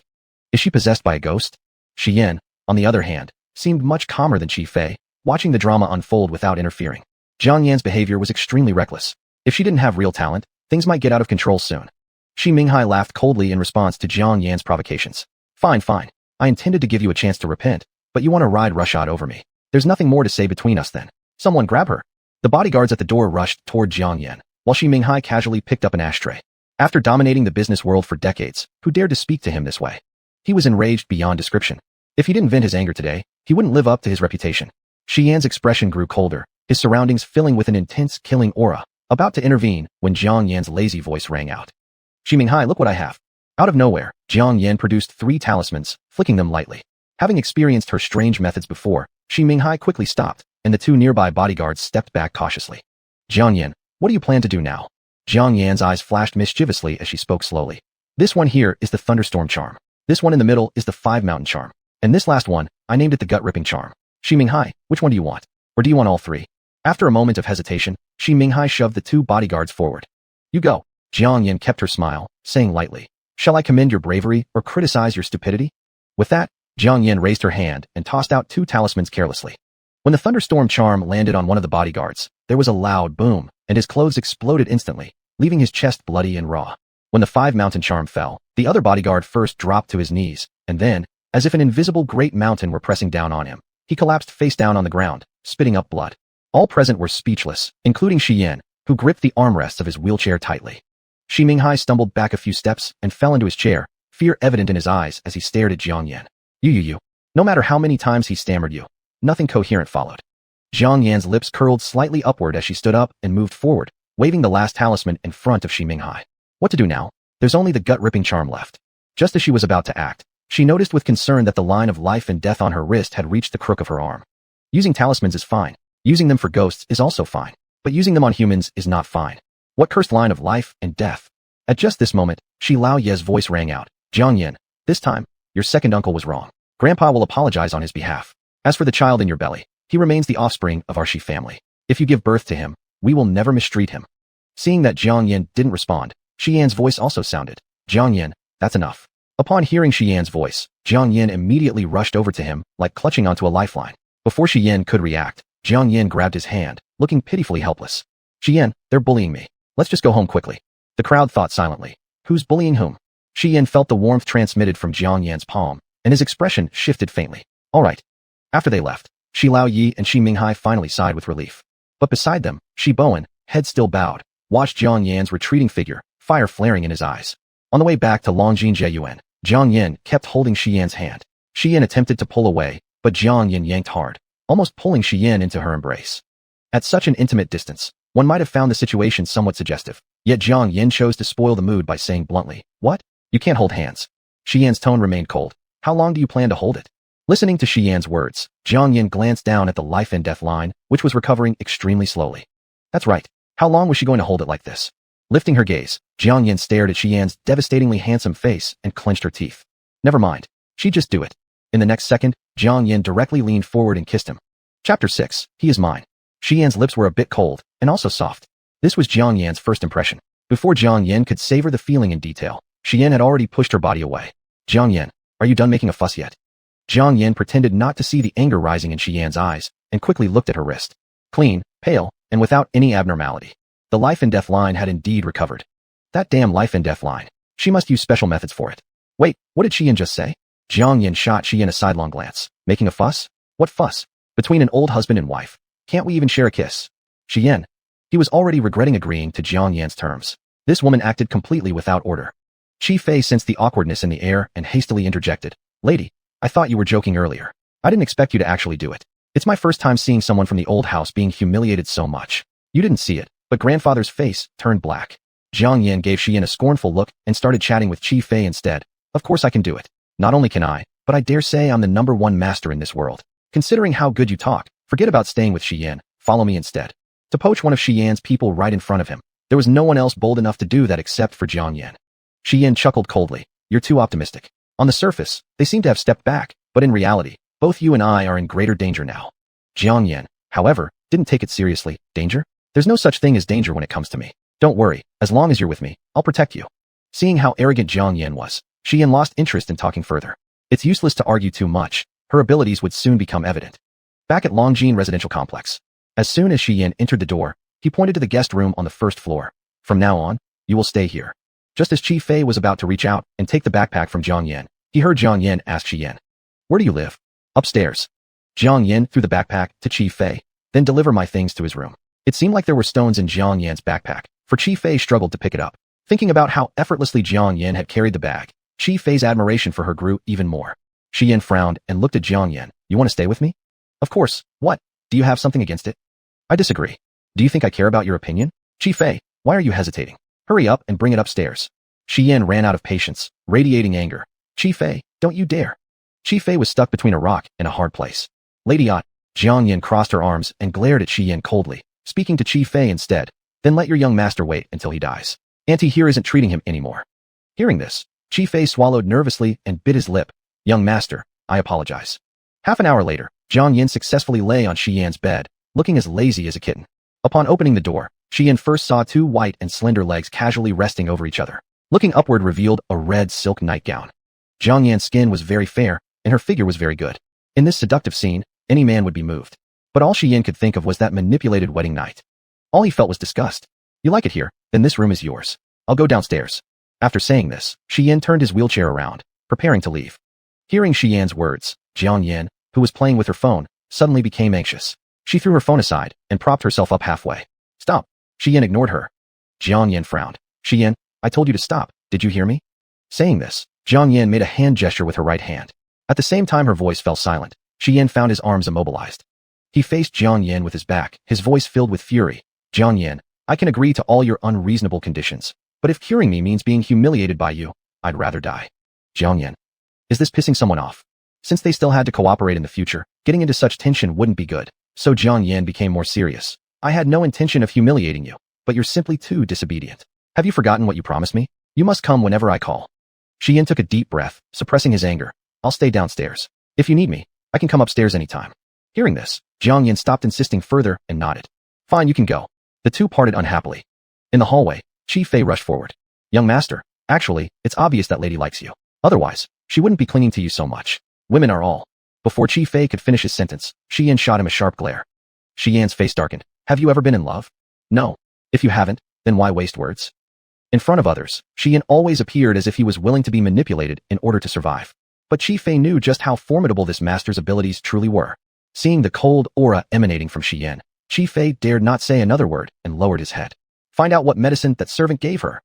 Is she possessed by a ghost? Shi Yan, on the other hand, seemed much calmer than Qi Fei, watching the drama unfold without interfering. Jiang Yan's behavior was extremely reckless. If she didn't have real talent, things might get out of control soon. Shi Minghai laughed coldly in response to Jiang Yan's provocations. Fine. I intended to give you a chance to repent, but you want to ride roughshod over me. There's nothing more to say between us then. Someone grab her. The bodyguards at the door rushed toward Jiang Yan, while Shi Minghai casually picked up an ashtray. After dominating the business world for decades, who dared to speak to him this way? He was enraged beyond description. If he didn't vent his anger today, he wouldn't live up to his reputation. Shi Yan's expression grew colder, his surroundings filling with an intense killing aura, about to intervene when Jiang Yan's lazy voice rang out. Shi Minghai, look what I have. Out of nowhere, Jiang Yan produced 3 talismans, flicking them lightly. Having experienced her strange methods before, Shi Minghai quickly stopped, and the 2 nearby bodyguards stepped back cautiously. Jiang Yan, what do you plan to do now? Jiang Yan's eyes flashed mischievously as she spoke slowly. This one here is the Thunderstorm charm. This one in the middle is the 5 Mountain charm. And this last one, I named it the Gut-Ripping charm. Shi Minghai, which one do you want? Or do you want all 3? After a moment of hesitation, Shi Minghai shoved the 2 bodyguards forward. You go. Jiang Yan kept her smile, saying lightly, shall I commend your bravery or criticize your stupidity? With that, Jiang Yan raised her hand and tossed out 2 talismans carelessly. When the Thunderstorm charm landed on one of the bodyguards, there was a loud boom, and his clothes exploded instantly, leaving his chest bloody and raw. When the 5 Mountain charm fell, the other bodyguard first dropped to his knees, and then, as if an invisible great mountain were pressing down on him, he collapsed face down on the ground, spitting up blood. All present were speechless, including Shi Yan, who gripped the armrests of his wheelchair tightly. Shi Minghai stumbled back a few steps and fell into his chair, fear evident in his eyes as he stared at Jiang Yan. You. No matter how many times he stammered you, nothing coherent followed. Jiang Yan's lips curled slightly upward as she stood up and moved forward, waving the last talisman in front of Shi Minghai. What to do now? There's only the gut-ripping charm left. Just as she was about to act, she noticed with concern that the line of life and death on her wrist had reached the crook of her arm. Using talismans is fine. Using them for ghosts is also fine. But using them on humans is not fine. What cursed line of life and death? At just this moment, Shi Laoye's voice rang out. Jiang Yan, this time, your second uncle was wrong. Grandpa will apologize on his behalf. As for the child in your belly, he remains the offspring of our Shi family. If you give birth to him, we will never mistreat him. Seeing that Jiang Yan didn't respond, Shi Yan's voice also sounded. Jiang Yan, that's enough. Upon hearing Shi Yan's voice, Jiang Yan immediately rushed over to him, like clutching onto a lifeline. Before Shi Yan could react, Jiang Yan grabbed his hand, looking pitifully helpless. Shi Yan, they're bullying me. Let's just go home quickly. The crowd thought silently. Who's bullying whom? Shi Yan felt the warmth transmitted from Jiang Yan's palm, and his expression shifted faintly. All right. After they left, Shi Laoyi and Shi Minghai finally sighed with relief. But beside them, Shi Bowen, head still bowed, watched Jiang Yan's retreating figure, fire flaring in his eyes. On the way back to Longjing Jiayuan, Jiang Yan kept holding Shi Yan's hand. Shi Yan attempted to pull away, but Jiang Yan yanked hard, almost pulling Shi Yan into her embrace. At such an intimate distance, one might have found the situation somewhat suggestive, yet Jiang Yan chose to spoil the mood by saying bluntly, "What? You can't hold hands." Shi Yan's tone remained cold. "How long do you plan to hold it?" Listening to Shi Yan's words, Jiang Yan glanced down at the life and death line, which was recovering extremely slowly. "That's right. How long was she going to hold it like this? Lifting her gaze, Jiang Yin stared at Xian's devastatingly handsome face and clenched her teeth. Never mind. She'd just do it. In the next second, Jiang Yin directly leaned forward and kissed him. Chapter 6. He is mine. Xian's lips were a bit cold, and also soft. This was Jiang Yan's first impression. Before Jiang Yin could savor the feeling in detail, Xian had already pushed her body away. Jiang Yin, are you done making a fuss yet? Jiang Yin pretended not to see the anger rising in Xian's eyes, and quickly looked at her wrist. Clean, pale, and without any abnormality. The life and death line had indeed recovered. That damn life and death line. She must use special methods for it. Wait, what did Xian just say? Jiang Yin shot Xian a sidelong glance. Making a fuss? What fuss? Between an old husband and wife. Can't we even share a kiss? Xian. He was already regretting agreeing to Jiang Yan's terms. This woman acted completely without order. Qi Fei sensed the awkwardness in the air and hastily interjected. Lady, I thought you were joking earlier. I didn't expect you to actually do it. It's my first time seeing someone from the old house being humiliated so much. You didn't see it, but grandfather's face turned black. Jiang Yin gave Xian a scornful look and started chatting with Qi Fei instead. Of course I can do it. Not only can I, but I dare say I'm the #1 master in this world. Considering how good you talk, forget about staying with Xian, follow me instead. To poach one of Xian's people right in front of him. There was no one else bold enough to do that except for Jiang Yin. Xian chuckled coldly. You're too optimistic. On the surface, they seem to have stepped back, but in reality, both you and I are in greater danger now. Jiang Yin, however, didn't take it seriously. Danger? There's no such thing as danger when it comes to me. Don't worry, as long as you're with me, I'll protect you. Seeing how arrogant Jiang Yin was, Xian lost interest in talking further. It's useless to argue too much. Her abilities would soon become evident. Back at Longjin Residential Complex. As soon as Xian entered the door, he pointed to the guest room on the first floor. From now on, you will stay here. Just as Qi Fei was about to reach out and take the backpack from Jiang Yin, he heard Jiang Yin ask Xian. Where do you live? Upstairs. Jiang Yin threw the backpack to Qi Fei, then deliver my things to his room. It seemed like there were stones in Jiang Yan's backpack, for Qi Fei struggled to pick it up. Thinking about how effortlessly Jiang Yin had carried the bag, Qi Fei's admiration for her grew even more. Xian frowned and looked at Jiang Yin. You want to stay with me? Of course. What? Do you have something against it? I disagree. Do you think I care about your opinion? Qi Fei, why are you hesitating? Hurry up and bring it upstairs. Xian ran out of patience, radiating anger. Qi Fei, don't you dare. Qi Fei was stuck between a rock and a hard place. Lady Ott, Jiang Yin crossed her arms and glared at Xian coldly, speaking to Qi Fei instead. Then let your young master wait until he dies. Auntie here isn't treating him anymore. Hearing this, Qi Fei swallowed nervously and bit his lip. Young master, I apologize. Half an hour later, Jiang Yin successfully lay on Xian's bed, looking as lazy as a kitten. Upon opening the door, Xian first saw two white and slender legs casually resting over each other. Looking upward revealed a red silk nightgown. Jiang Yan's skin was very fair, and her figure was very good. In this seductive scene, any man would be moved. But all Xian could think of was that manipulated wedding night. All he felt was disgust. You like it here, then this room is yours. I'll go downstairs. After saying this, Xian turned his wheelchair around, preparing to leave. Hearing Xian's words, Jiang Yin, who was playing with her phone, suddenly became anxious. She threw her phone aside and propped herself up halfway. Stop. Xian ignored her. Jiang Yin frowned. Xian, I told you to stop. Did you hear me? Saying this, Jiang Yin made a hand gesture with her right hand. At the same time her voice fell silent. Xian found his arms immobilized. He faced Jiang Yin with his back, his voice filled with fury. Jiang Yin, I can agree to all your unreasonable conditions, but if curing me means being humiliated by you, I'd rather die. Jiang Yin. Is this pissing someone off? Since they still had to cooperate in the future, getting into such tension wouldn't be good. So Jiang Yin became more serious. I had no intention of humiliating you, but you're simply too disobedient. Have you forgotten what you promised me? You must come whenever I call. Xian took a deep breath, suppressing his anger. I'll stay downstairs. If you need me, I can come upstairs anytime. Hearing this, Jiang Yin stopped insisting further and nodded. Fine, you can go. The two parted unhappily. In the hallway, Qi Fei rushed forward. Young master, actually, it's obvious that lady likes you. Otherwise, she wouldn't be clinging to you so much. Women are all. Before Qi Fei could finish his sentence, Xian shot him a sharp glare. Xian's face darkened. Have you ever been in love? No. If you haven't, then why waste words? In front of others, Xian always appeared as if he was willing to be manipulated in order to survive. But Qi Fei knew just how formidable this master's abilities truly were. Seeing the cold aura emanating from Xian, Qi Fei dared not say another word and lowered his head. Find out what medicine that servant gave her.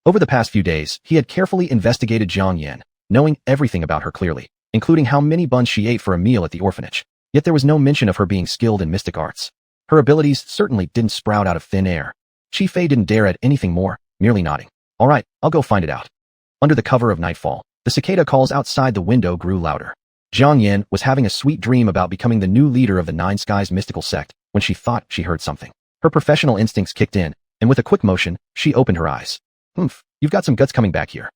Over the past few days, he had carefully investigated Jiang Yin, knowing everything about her clearly, including how many buns she ate for a meal at the orphanage. Yet there was no mention of her being skilled in mystic arts. Her abilities certainly didn't sprout out of thin air. Qi Fei didn't dare add anything more, merely nodding. All right, I'll go find it out. Under the cover of nightfall, the cicada calls outside the window grew louder. Jiang Yin was having a sweet dream about becoming the new leader of the Nine Skies mystical sect when she thought she heard something. Her professional instincts kicked in, and with a quick motion, she opened her eyes. Humph, you've got some guts coming back here.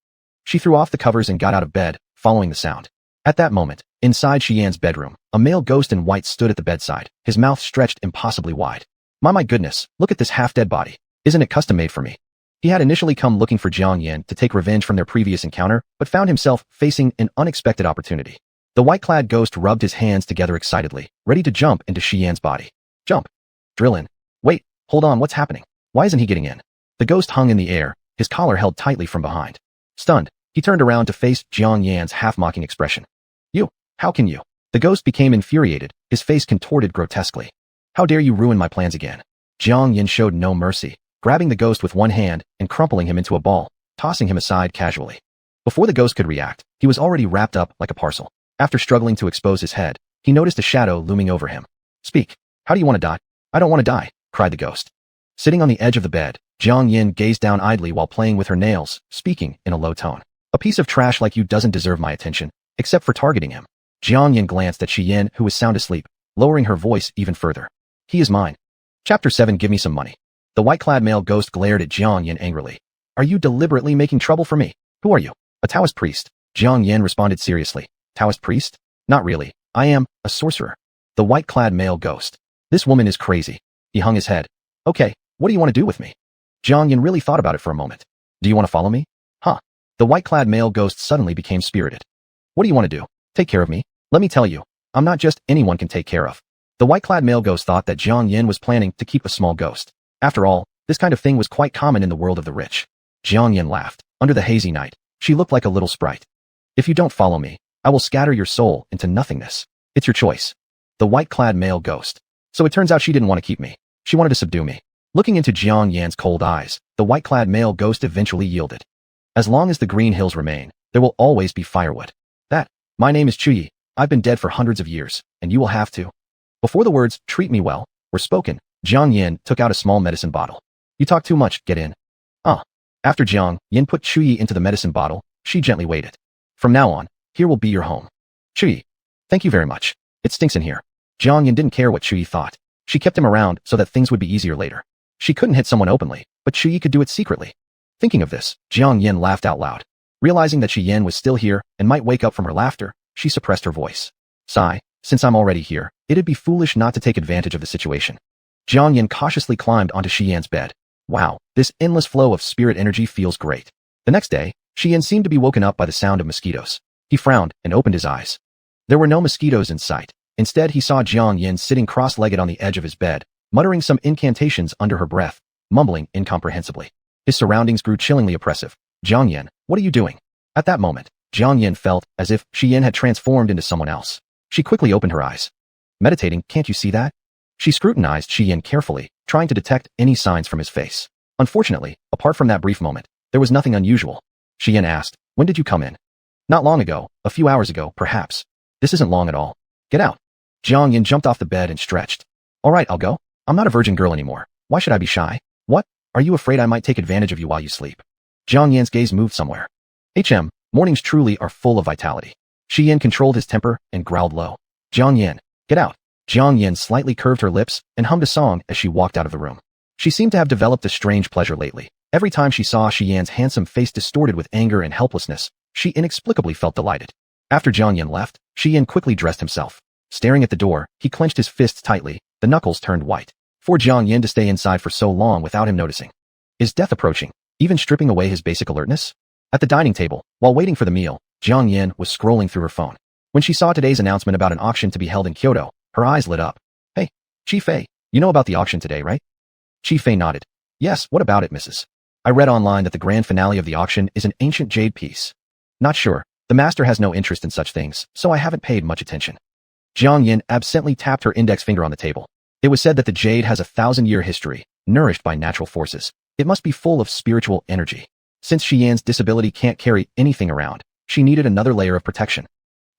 She threw off the covers and got out of bed, following the sound. At that moment, inside Xian's bedroom, a male ghost in white stood at the bedside, his mouth stretched impossibly wide. My goodness, look at this half-dead body. Isn't it custom-made for me? He had initially come looking for Jiang Yan to take revenge from their previous encounter, but found himself facing an unexpected opportunity. The white-clad ghost rubbed his hands together excitedly, ready to jump into Xian's body. Jump. Drill in. Wait, hold on, what's happening? Why isn't he getting in? The ghost hung in the air, his collar held tightly from behind. Stunned, he turned around to face Jiang Yan's half-mocking expression. You, how can you? The ghost became infuriated, his face contorted grotesquely. How dare you ruin my plans again? Jiang Yan showed no mercy, grabbing the ghost with one hand and crumpling him into a ball, tossing him aside casually. Before the ghost could react, he was already wrapped up like a parcel. After struggling to expose his head, he noticed a shadow looming over him. Speak. How do you want to die? I don't want to die, cried the ghost. Sitting on the edge of the bed, Jiang Yan gazed down idly while playing with her nails, speaking in a low tone. A piece of trash like you doesn't deserve my attention, except for targeting him. Jiang Yan glanced at Xian, who was sound asleep, lowering her voice even further. He is mine. Chapter 7. Give me some money. The white-clad male ghost glared at Jiang Yan angrily. Are you deliberately making trouble for me? Who are you? A Taoist priest. Jiang Yan responded seriously. Taoist priest? Not really. I am a sorcerer. The white-clad male ghost. This woman is crazy. He hung his head. Okay, what do you want to do with me? Jiang Yan really thought about it for a moment. Do you want to follow me? Huh. The white-clad male ghost suddenly became spirited. What do you want to do? Take care of me? Let me tell you, I'm not just anyone can take care of. The white-clad male ghost thought that Jiang Yan was planning to keep a small ghost. After all, this kind of thing was quite common in the world of the rich. Jiang Yan laughed. Under the hazy night, she looked like a little sprite. If you don't follow me, I will scatter your soul into nothingness. It's your choice. The white-clad male ghost. So it turns out she didn't want to keep me. She wanted to subdue me. Looking into Jiang Yan's cold eyes, the white-clad male ghost eventually yielded. As long as the green hills remain, there will always be firewood. My name is Chuyi. I've been dead for hundreds of years, and you will have to. Before the words, treat me well, were spoken, Jiang Yan took out a small medicine bottle. You talk too much, get in. After Jiang Yan put Chuyi into the medicine bottle, she gently waited. From now on, here will be your home. Chuyi. Thank you very much. It stinks in here. Jiang Yan didn't care what Chuyi thought. She kept him around so that things would be easier later. She couldn't hit someone openly, but Chuyi could do it secretly. Thinking of this, Jiang Yan laughed out loud. Realizing that Xian was still here and might wake up from her laughter, she suppressed her voice. Sigh, since I'm already here, it'd be foolish not to take advantage of the situation. Jiang Yan cautiously climbed onto Xian's bed. Wow, this endless flow of spirit energy feels great. The next day, Xian seemed to be woken up by the sound of mosquitoes. He frowned and opened his eyes. There were no mosquitoes in sight. Instead, he saw Jiang Yan sitting cross-legged on the edge of his bed, muttering some incantations under her breath, mumbling incomprehensibly. His surroundings grew chillingly oppressive. Jiang Yan, what are you doing? At that moment, Jiang Yan felt as if Xian had transformed into someone else. She quickly opened her eyes. Meditating, can't you see that? She scrutinized Xian carefully, trying to detect any signs from his face. Unfortunately, apart from that brief moment, there was nothing unusual. Xian asked, when did you come in? Not long ago, a few hours ago, perhaps. This isn't long at all. Get out. Jiang Yan jumped off the bed and stretched. All right, I'll go. I'm not a virgin girl anymore. Why should I be shy? What? Are you afraid I might take advantage of you while you sleep? Jiang Yan's gaze moved somewhere. Mornings truly are full of vitality. Xian controlled his temper and growled low. Jiang Yan, get out. Jiang Yan slightly curved her lips and hummed a song as she walked out of the room. She seemed to have developed a strange pleasure lately. Every time she saw Xian's handsome face distorted with anger and helplessness, she inexplicably felt delighted. After Jiang Yan left, Xian quickly dressed himself. Staring at the door, he clenched his fists tightly, the knuckles turned white. For Jiang Yan to stay inside for so long without him noticing. Is death approaching, even stripping away his basic alertness? At the dining table, while waiting for the meal, Jiang Yan was scrolling through her phone. When she saw today's announcement about an auction to be held in Kyoto, her eyes lit up. Hey, Qi Fei, you know about the auction today, right? Qi Fei nodded. Yes, what about it, Mrs.? I read online that the grand finale of the auction is an ancient jade piece. Not sure. The master has no interest in such things, so I haven't paid much attention. Jiang Yan absently tapped her index finger on the table. It was said that the jade has a 1,000-year history, nourished by natural forces. It must be full of spiritual energy. Since Xian's disability can't carry anything around, she needed another layer of protection.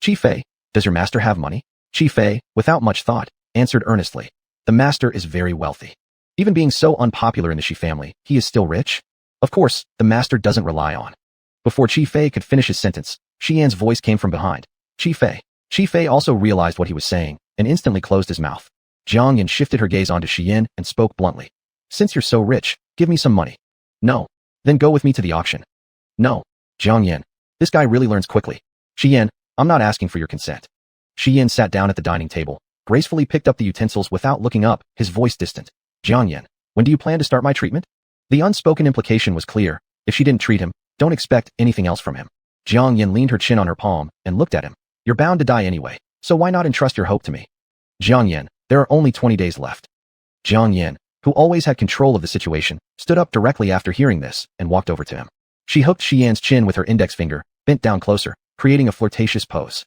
Qi Fei, does your master have money? Qi Fei, without much thought, answered earnestly. The master is very wealthy. Even being so unpopular in the Xi family, he is still rich? Of course, the master doesn't rely on. Before Qi Fei could finish his sentence, Xian's voice came from behind. Qi Fei. Qi Fei also realized what he was saying, and instantly closed his mouth. Jiang Yan shifted her gaze onto Xian and spoke bluntly. Since you're so rich, give Give me some money. No. Then go with me to the auction. No. Jiang Yan. This guy really learns quickly. Xian, I'm not asking for your consent. Xian sat down at the dining table, gracefully picked up the utensils without looking up, his voice distant. Jiang Yan, when do you plan to start my treatment? The unspoken implication was clear. If she didn't treat him, don't expect anything else from him. Jiang Yan leaned her chin on her palm and looked at him. You're bound to die anyway, so why not entrust your hope to me? Jiang Yan, there are only 20 days left. Jiang Yan, who always had control of the situation, stood up directly after hearing this and walked over to him. She hooked Xian's chin with her index finger, bent down closer, creating a flirtatious pose.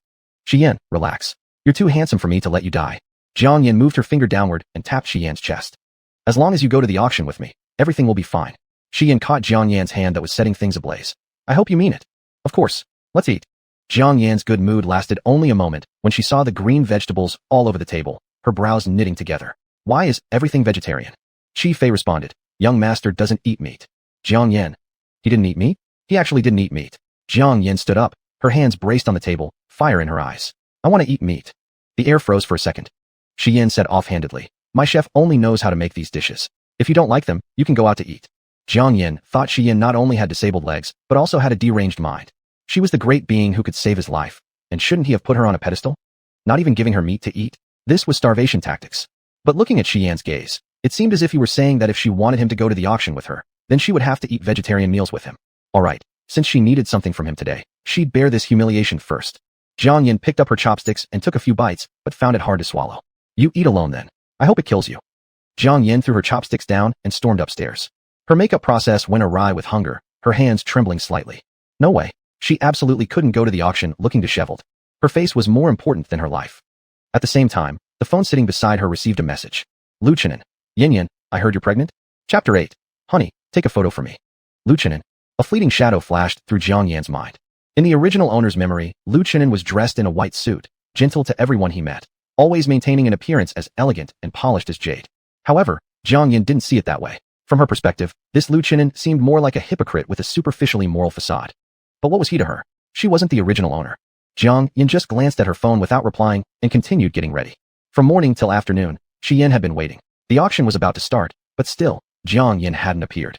Xian, relax. You're too handsome for me to let you die. Jiang Yan moved her finger downward and tapped Xian's chest. As long as you go to the auction with me, everything will be fine. Xian caught Jiang Yan's hand that was setting things ablaze. I hope you mean it. Of course. Let's eat. Jiang Yan's good mood lasted only a moment when she saw the green vegetables all over the table, her brows knitting together. Why is everything vegetarian? Qi Fei responded. Young master doesn't eat meat. Jiang Yan. He didn't eat meat? He actually didn't eat meat. Jiang Yan stood up, her hands braced on the table, fire in her eyes. I want to eat meat. The air froze for a second. Xian said offhandedly. My chef only knows how to make these dishes. If you don't like them, you can go out to eat. Jiang Yan thought Xian not only had disabled legs, but also had a deranged mind. She was the great being who could save his life, and shouldn't he have put her on a pedestal? Not even giving her meat to eat? This was starvation tactics. But looking at Xian's gaze, it seemed as if he were saying that if she wanted him to go to the auction with her, then she would have to eat vegetarian meals with him. Alright, since she needed something from him today, she'd bear this humiliation first. Jiang Yan picked up her chopsticks and took a few bites, but found it hard to swallow. You eat alone then. I hope it kills you. Jiang Yan threw her chopsticks down and stormed upstairs. Her makeup process went awry with hunger, her hands trembling slightly. No way. She absolutely couldn't go to the auction looking disheveled. Her face was more important than her life. At the same time, the phone sitting beside her received a message. Lu Chenin. Yin Yin, I heard you're pregnant? Chapter 8. Honey, take a photo for me. Lu Chenin. A fleeting shadow flashed through Jiang Yan's mind. In the original owner's memory, Lu Chenin was dressed in a white suit, gentle to everyone he met, always maintaining an appearance as elegant and polished as jade. However, Jiang Yan didn't see it that way. From her perspective, this Lu Chenin seemed more like a hypocrite with a superficially moral facade. But what was he to her? She wasn't the original owner. Jiang Yan just glanced at her phone without replying and continued getting ready. From morning till afternoon, Xian had been waiting. The auction was about to start, but still, Jiang Yan hadn't appeared.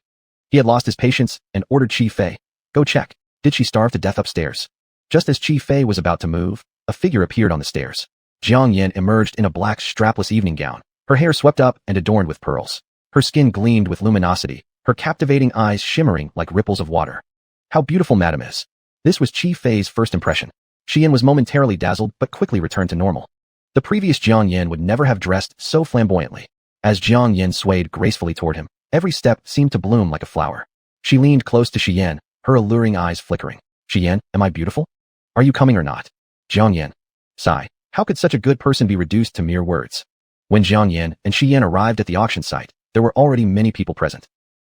He had lost his patience and ordered Qi Fei. Go check. Did she starve to death upstairs? Just as Qi Fei was about to move, a figure appeared on the stairs. Jiang Yan emerged in a black strapless evening gown, her hair swept up and adorned with pearls. Her skin gleamed with luminosity, her captivating eyes shimmering like ripples of water. How beautiful madam is. This was Qi Fei's first impression. Xian was momentarily dazzled but quickly returned to normal. The previous Jiang Yan would never have dressed so flamboyantly. As Jiang Yan swayed gracefully toward him, every step seemed to bloom like a flower. She leaned close to Xian, her alluring eyes flickering. Xian, am I beautiful? Are you coming or not? Jiang Yan. Sigh. How could such a good person be reduced to mere words? When Jiang Yan and Xian arrived at the auction site, there were already many people present.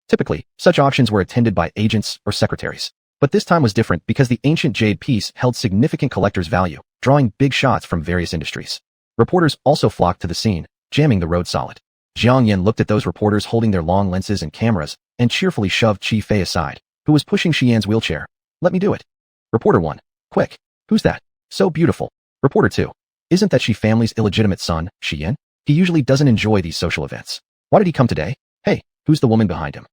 Typically, such auctions were attended by agents or secretaries. But this time was different because the ancient jade piece held significant collector's value, drawing big shots from various industries. Reporters also flocked to the scene, jamming the road solid. Jiang Yan looked at those reporters holding their long lenses and cameras, and cheerfully shoved Qi Fei aside, who was pushing Xian's wheelchair. Let me do it. Reporter 1. Quick. Who's that? So beautiful. Reporter 2. Isn't that Qi family's illegitimate son, Xian? He usually doesn't enjoy these social events. Why did he come today? Hey, who's the woman behind him?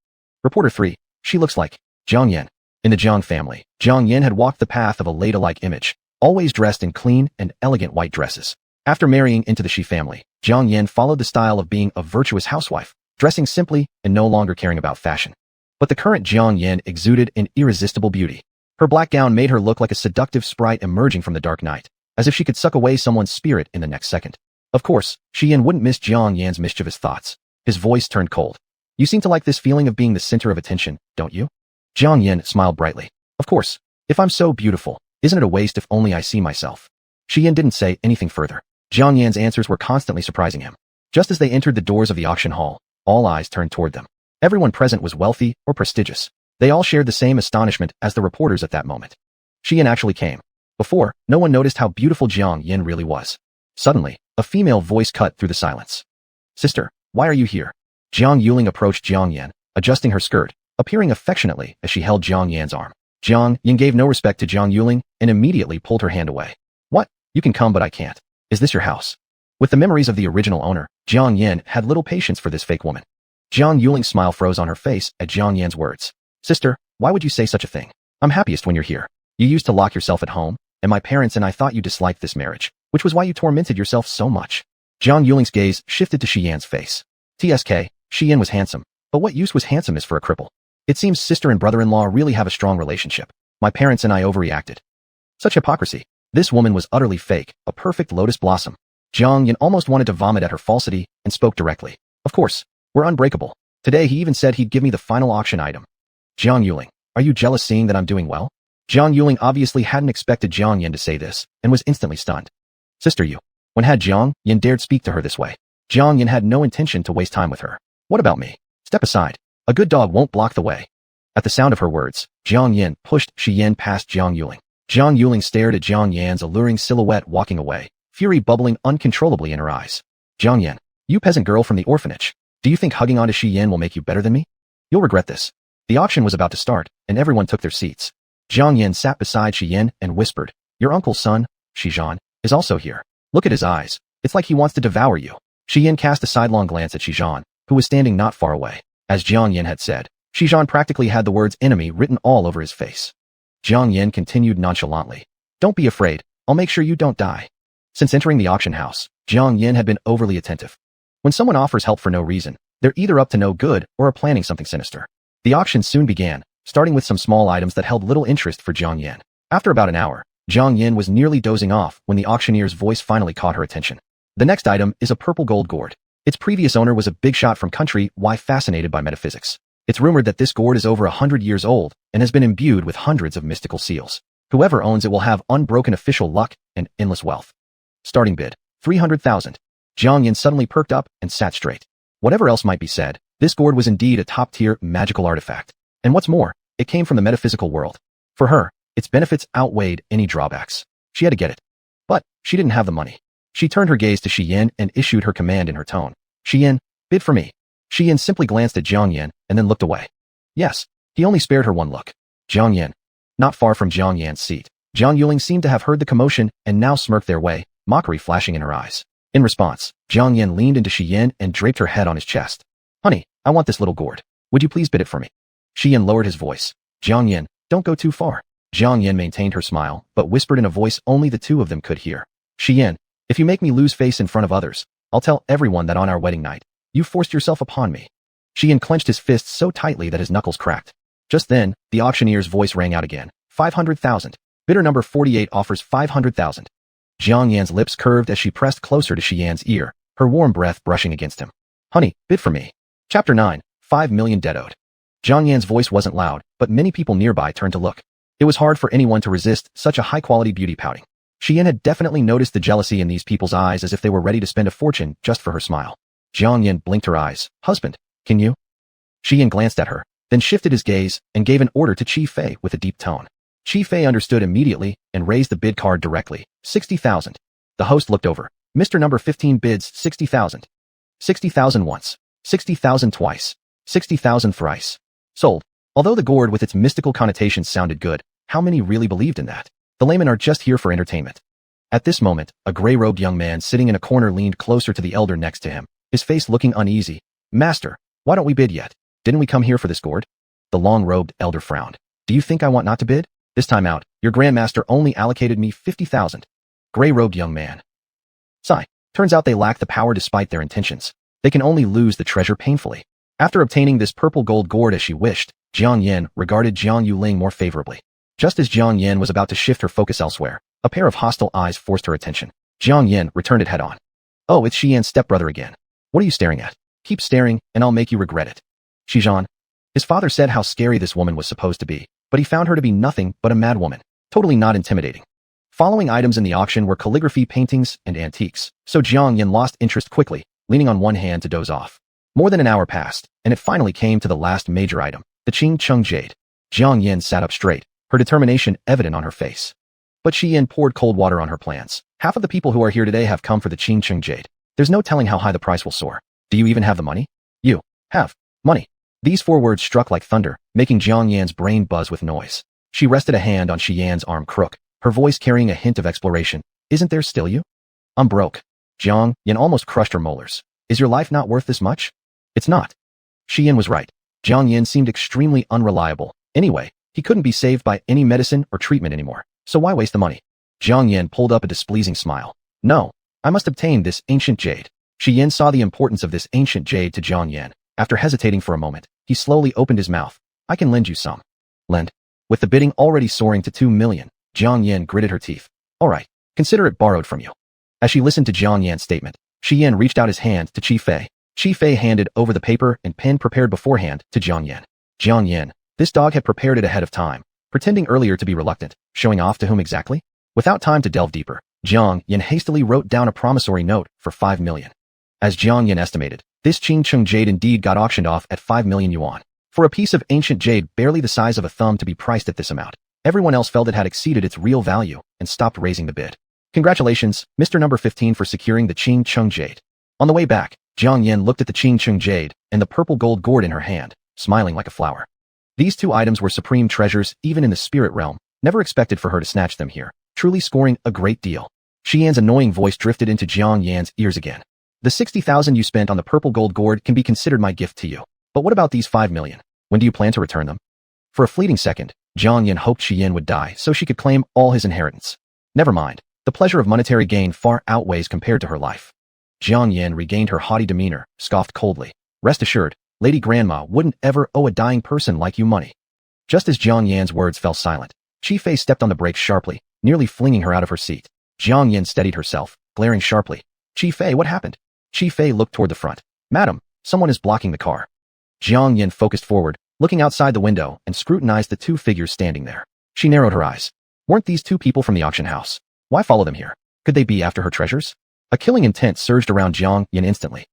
Reporter 3. She looks like Jiang Yan. In the Jiang family, Jiang Yan had walked the path of a lady-like image, always dressed in clean and elegant white dresses. After marrying into the Qi family, Jiang Yan followed the style of being a virtuous housewife, dressing simply and no longer caring about fashion. But the current Jiang Yan exuded an irresistible beauty. Her black gown made her look like a seductive sprite emerging from the dark night, as if she could suck away someone's spirit in the next second. Of course, Xian wouldn't miss Jiang Yan's mischievous thoughts. His voice turned cold. You seem to like this feeling of being the center of attention, don't you? Jiang Yan smiled brightly. Of course. If I'm so beautiful, isn't it a waste if only I see myself? Xian didn't say anything further. Jiang Yan's answers were constantly surprising him. Just as they entered the doors of the auction hall, all eyes turned toward them. Everyone present was wealthy or prestigious. They all shared the same astonishment as the reporters at that moment. Xian actually came. Before, no one noticed how beautiful Jiang Yan really was. Suddenly, a female voice cut through the silence. Sister, why are you here? Jiang Yuling approached Jiang Yan, adjusting her skirt, appearing affectionately as she held Jiang Yan's arm. Jiang Yan gave no respect to Jiang Yuling and immediately pulled her hand away. What? You can come but I can't. Is this your house? With the memories of the original owner, Jiang Yan had little patience for this fake woman. Jiang Yuling's smile froze on her face at Jiang Yan's words. Sister, why would you say such a thing? I'm happiest when you're here. You used to lock yourself at home, and my parents and I thought you disliked this marriage, which was why you tormented yourself so much. Jiang Yuling's gaze shifted to Shi Yan's face. TSK, Shi Yan was handsome, but what use was handsomeness for a cripple? It seems sister and brother-in-law really have a strong relationship. My parents and I overreacted. Such hypocrisy. This woman was utterly fake, a perfect lotus blossom. Jiang Yan almost wanted to vomit at her falsity and spoke directly. Of course, we're unbreakable. Today he even said he'd give me the final auction item. Jiang Yuling, are you jealous seeing that I'm doing well? Jiang Yuling obviously hadn't expected Jiang Yan to say this and was instantly stunned. Sister you. When had Jiang Yan dared speak to her this way? Jiang Yan had no intention to waste time with her. What about me? Step aside. A good dog won't block the way. At the sound of her words, Jiang Yan pushed Shi Yan past Jiang Yuling. Jiang Yuling stared at Jiang Yan's alluring silhouette walking away, fury bubbling uncontrollably in her eyes. Jiang Yan, you peasant girl from the orphanage. Do you think hugging onto Shi Yan will make you better than me? You'll regret this. The auction was about to start, and everyone took their seats. Jiang Yan sat beside Shi Yan and whispered, your uncle's son, Shi Zhan, is also here. Look at his eyes. It's like he wants to devour you. Shi Yan cast a sidelong glance at Shi Zhan, who was standing not far away. As Jiang Yan had said, Shi Zhan practically had the words enemy written all over his face. Jiang Yan continued nonchalantly. Don't be afraid. I'll make sure you don't die. Since entering the auction house, Jiang Yan had been overly attentive. When someone offers help for no reason, they're either up to no good or are planning something sinister. The auction soon began, starting with some small items that held little interest for Jiang Yan. After about an hour, Jiang Yan was nearly dozing off when the auctioneer's voice finally caught her attention. The next item is a purple gold gourd. Its previous owner was a big shot from country Y fascinated by metaphysics. It's rumored that this gourd is over 100 years old and has been imbued with hundreds of mystical seals. Whoever owns it will have unbroken official luck and endless wealth. Starting bid, 300,000. Jiang Yan suddenly perked up and sat straight. Whatever else might be said, this gourd was indeed a top-tier magical artifact. And what's more, it came from the metaphysical world. For her, its benefits outweighed any drawbacks. She had to get it. But she didn't have the money. She turned her gaze to Shi Yan and issued her command in her tone. Shi Yan, bid for me. Shi Yan simply glanced at Jiang Yan and then looked away. Yes, he only spared her one look. Jiang Yan. Not far from Jiang Yan's seat, Jiang Yuling seemed to have heard the commotion and now smirked their way, mockery flashing in her eyes. In response, Jiang Yan leaned into Shi Yan and draped her head on his chest. Honey, I want this little gourd. Would you please bid it for me? Shi Yan lowered his voice. Jiang Yan, don't go too far. Jiang Yan maintained her smile, but whispered in a voice only the two of them could hear. Shi Yan, if you make me lose face in front of others, I'll tell everyone that on our wedding night, you forced yourself upon me. Shi Yan clenched his fists so tightly that his knuckles cracked. Just then, the auctioneer's voice rang out again. 500,000. Bidder number 48 offers 500,000. Jiang Yan's lips curved as she pressed closer to Shi Yan's ear, her warm breath brushing against him. Honey, bid for me. Chapter 9, 5 million dead owed. Jiang Yan's voice wasn't loud, but many people nearby turned to look. It was hard for anyone to resist such a high-quality beauty pouting. Shi Yan had definitely noticed the jealousy in these people's eyes as if they were ready to spend a fortune just for her smile. Jiang Yan blinked her eyes. Husband, can you? Shi Yan glanced at her, then shifted his gaze and gave an order to Qi Fei with a deep tone. Qi Fei understood immediately and raised the bid card directly. 60,000. The host looked over. Mr. Number 15 bids 60,000. 60,000 once. 60,000 twice. 60,000 thrice. Sold. Although the gourd with its mystical connotations sounded good, how many really believed in that? The laymen are just here for entertainment. At this moment, a gray-robed young man sitting in a corner leaned closer to the elder next to him, his face looking uneasy. Master, why don't we bid yet? Didn't we come here for this gourd? The long-robed elder frowned. Do you think I want not to bid? This time out, your grandmaster only allocated me 50,000. Gray-robed young man. Sigh. Turns out they lack the power despite their intentions. They can only lose the treasure painfully. After obtaining this purple gold gourd as she wished, Jiang Yan regarded Jiang Yuling more favorably. Just as Jiang Yan was about to shift her focus elsewhere, a pair of hostile eyes forced her attention. Jiang Yan returned it head-on. Oh, it's Shi Yan's stepbrother again. What are you staring at? Keep staring, and I'll make you regret it. Shi Zhan. His father said how scary this woman was supposed to be, but he found her to be nothing but a mad woman. Totally not intimidating. Following items in the auction were calligraphy paintings and antiques, so Jiang Yan lost interest quickly, leaning on one hand to doze off. More than an hour passed, and it finally came to the last major item, the Qing Chung Jade. Jiang Yan sat up straight, her determination evident on her face. But Shi Yan poured cold water on her plans. Half of the people who are here today have come for the Qing Chung Jade. There's no telling how high the price will soar. Do you even have the money? You have money. These 4 words struck like thunder, making Jiang Yan's brain buzz with noise. She rested a hand on Shi Yan's arm crook, her voice carrying a hint of exploration. Isn't there still you? I'm broke. Jiang Yan almost crushed her molars. Is your life not worth this much? It's not. Yin was right. Jiang Yin seemed extremely unreliable. Anyway, he couldn't be saved by any medicine or treatment anymore, so why waste the money? Jiang Yin pulled up a displeasing smile. No, I must obtain this ancient jade. Yin saw the importance of this ancient jade to Jiang Yin. After hesitating for a moment, he slowly opened his mouth. I can lend you some. Lend? With the bidding already soaring to 2 million, Jiang Yin gritted her teeth. All right, consider it borrowed from you. As she listened to Jiang Yin's statement, Yin reached out his hand to Qi Fei. Qi Fei handed over the paper and pen prepared beforehand to Jiang Yin. Jiang Yin, this dog had prepared it ahead of time, pretending earlier to be reluctant, showing off to whom exactly? Without time to delve deeper, Jiang Yin hastily wrote down a promissory note for 5 million. As Jiang Yin estimated, this Qingcheng jade indeed got auctioned off at 5 million yuan. For a piece of ancient jade barely the size of a thumb to be priced at this amount, everyone else felt it had exceeded its real value and stopped raising the bid. Congratulations, Mr. Number 15 for securing the Qingcheng jade. On the way back, Jiang Yin looked at the Qingcheng jade and the purple gold gourd in her hand, smiling like a flower. These two items were supreme treasures even in the spirit realm, never expected for her to snatch them here, truly scoring a great deal. Xian's annoying voice drifted into Jiang Yan's ears again. The 60,000 you spent on the purple gold gourd can be considered my gift to you. But what about these 5 million? When do you plan to return them? For a fleeting second, Jiang Yin hoped Xian would die so she could claim all his inheritance. Never mind, the pleasure of monetary gain far outweighs compared to her life. Jiang Yin regained her haughty demeanor, scoffed coldly. Rest assured, Lady Grandma wouldn't ever owe a dying person like you money. Just as Jiang Yan's words fell silent, Qi Fei stepped on the brakes sharply, nearly flinging her out of her seat. Jiang Yin steadied herself, glaring sharply. Qi Fei, what happened? Qi Fei looked toward the front. Madam, someone is blocking the car. Jiang Yin focused forward, looking outside the window and scrutinized the two figures standing there. She narrowed her eyes. Weren't these two people from the auction house? Why follow them here? Could they be after her treasures? A killing intent surged around Jiang Yin instantly.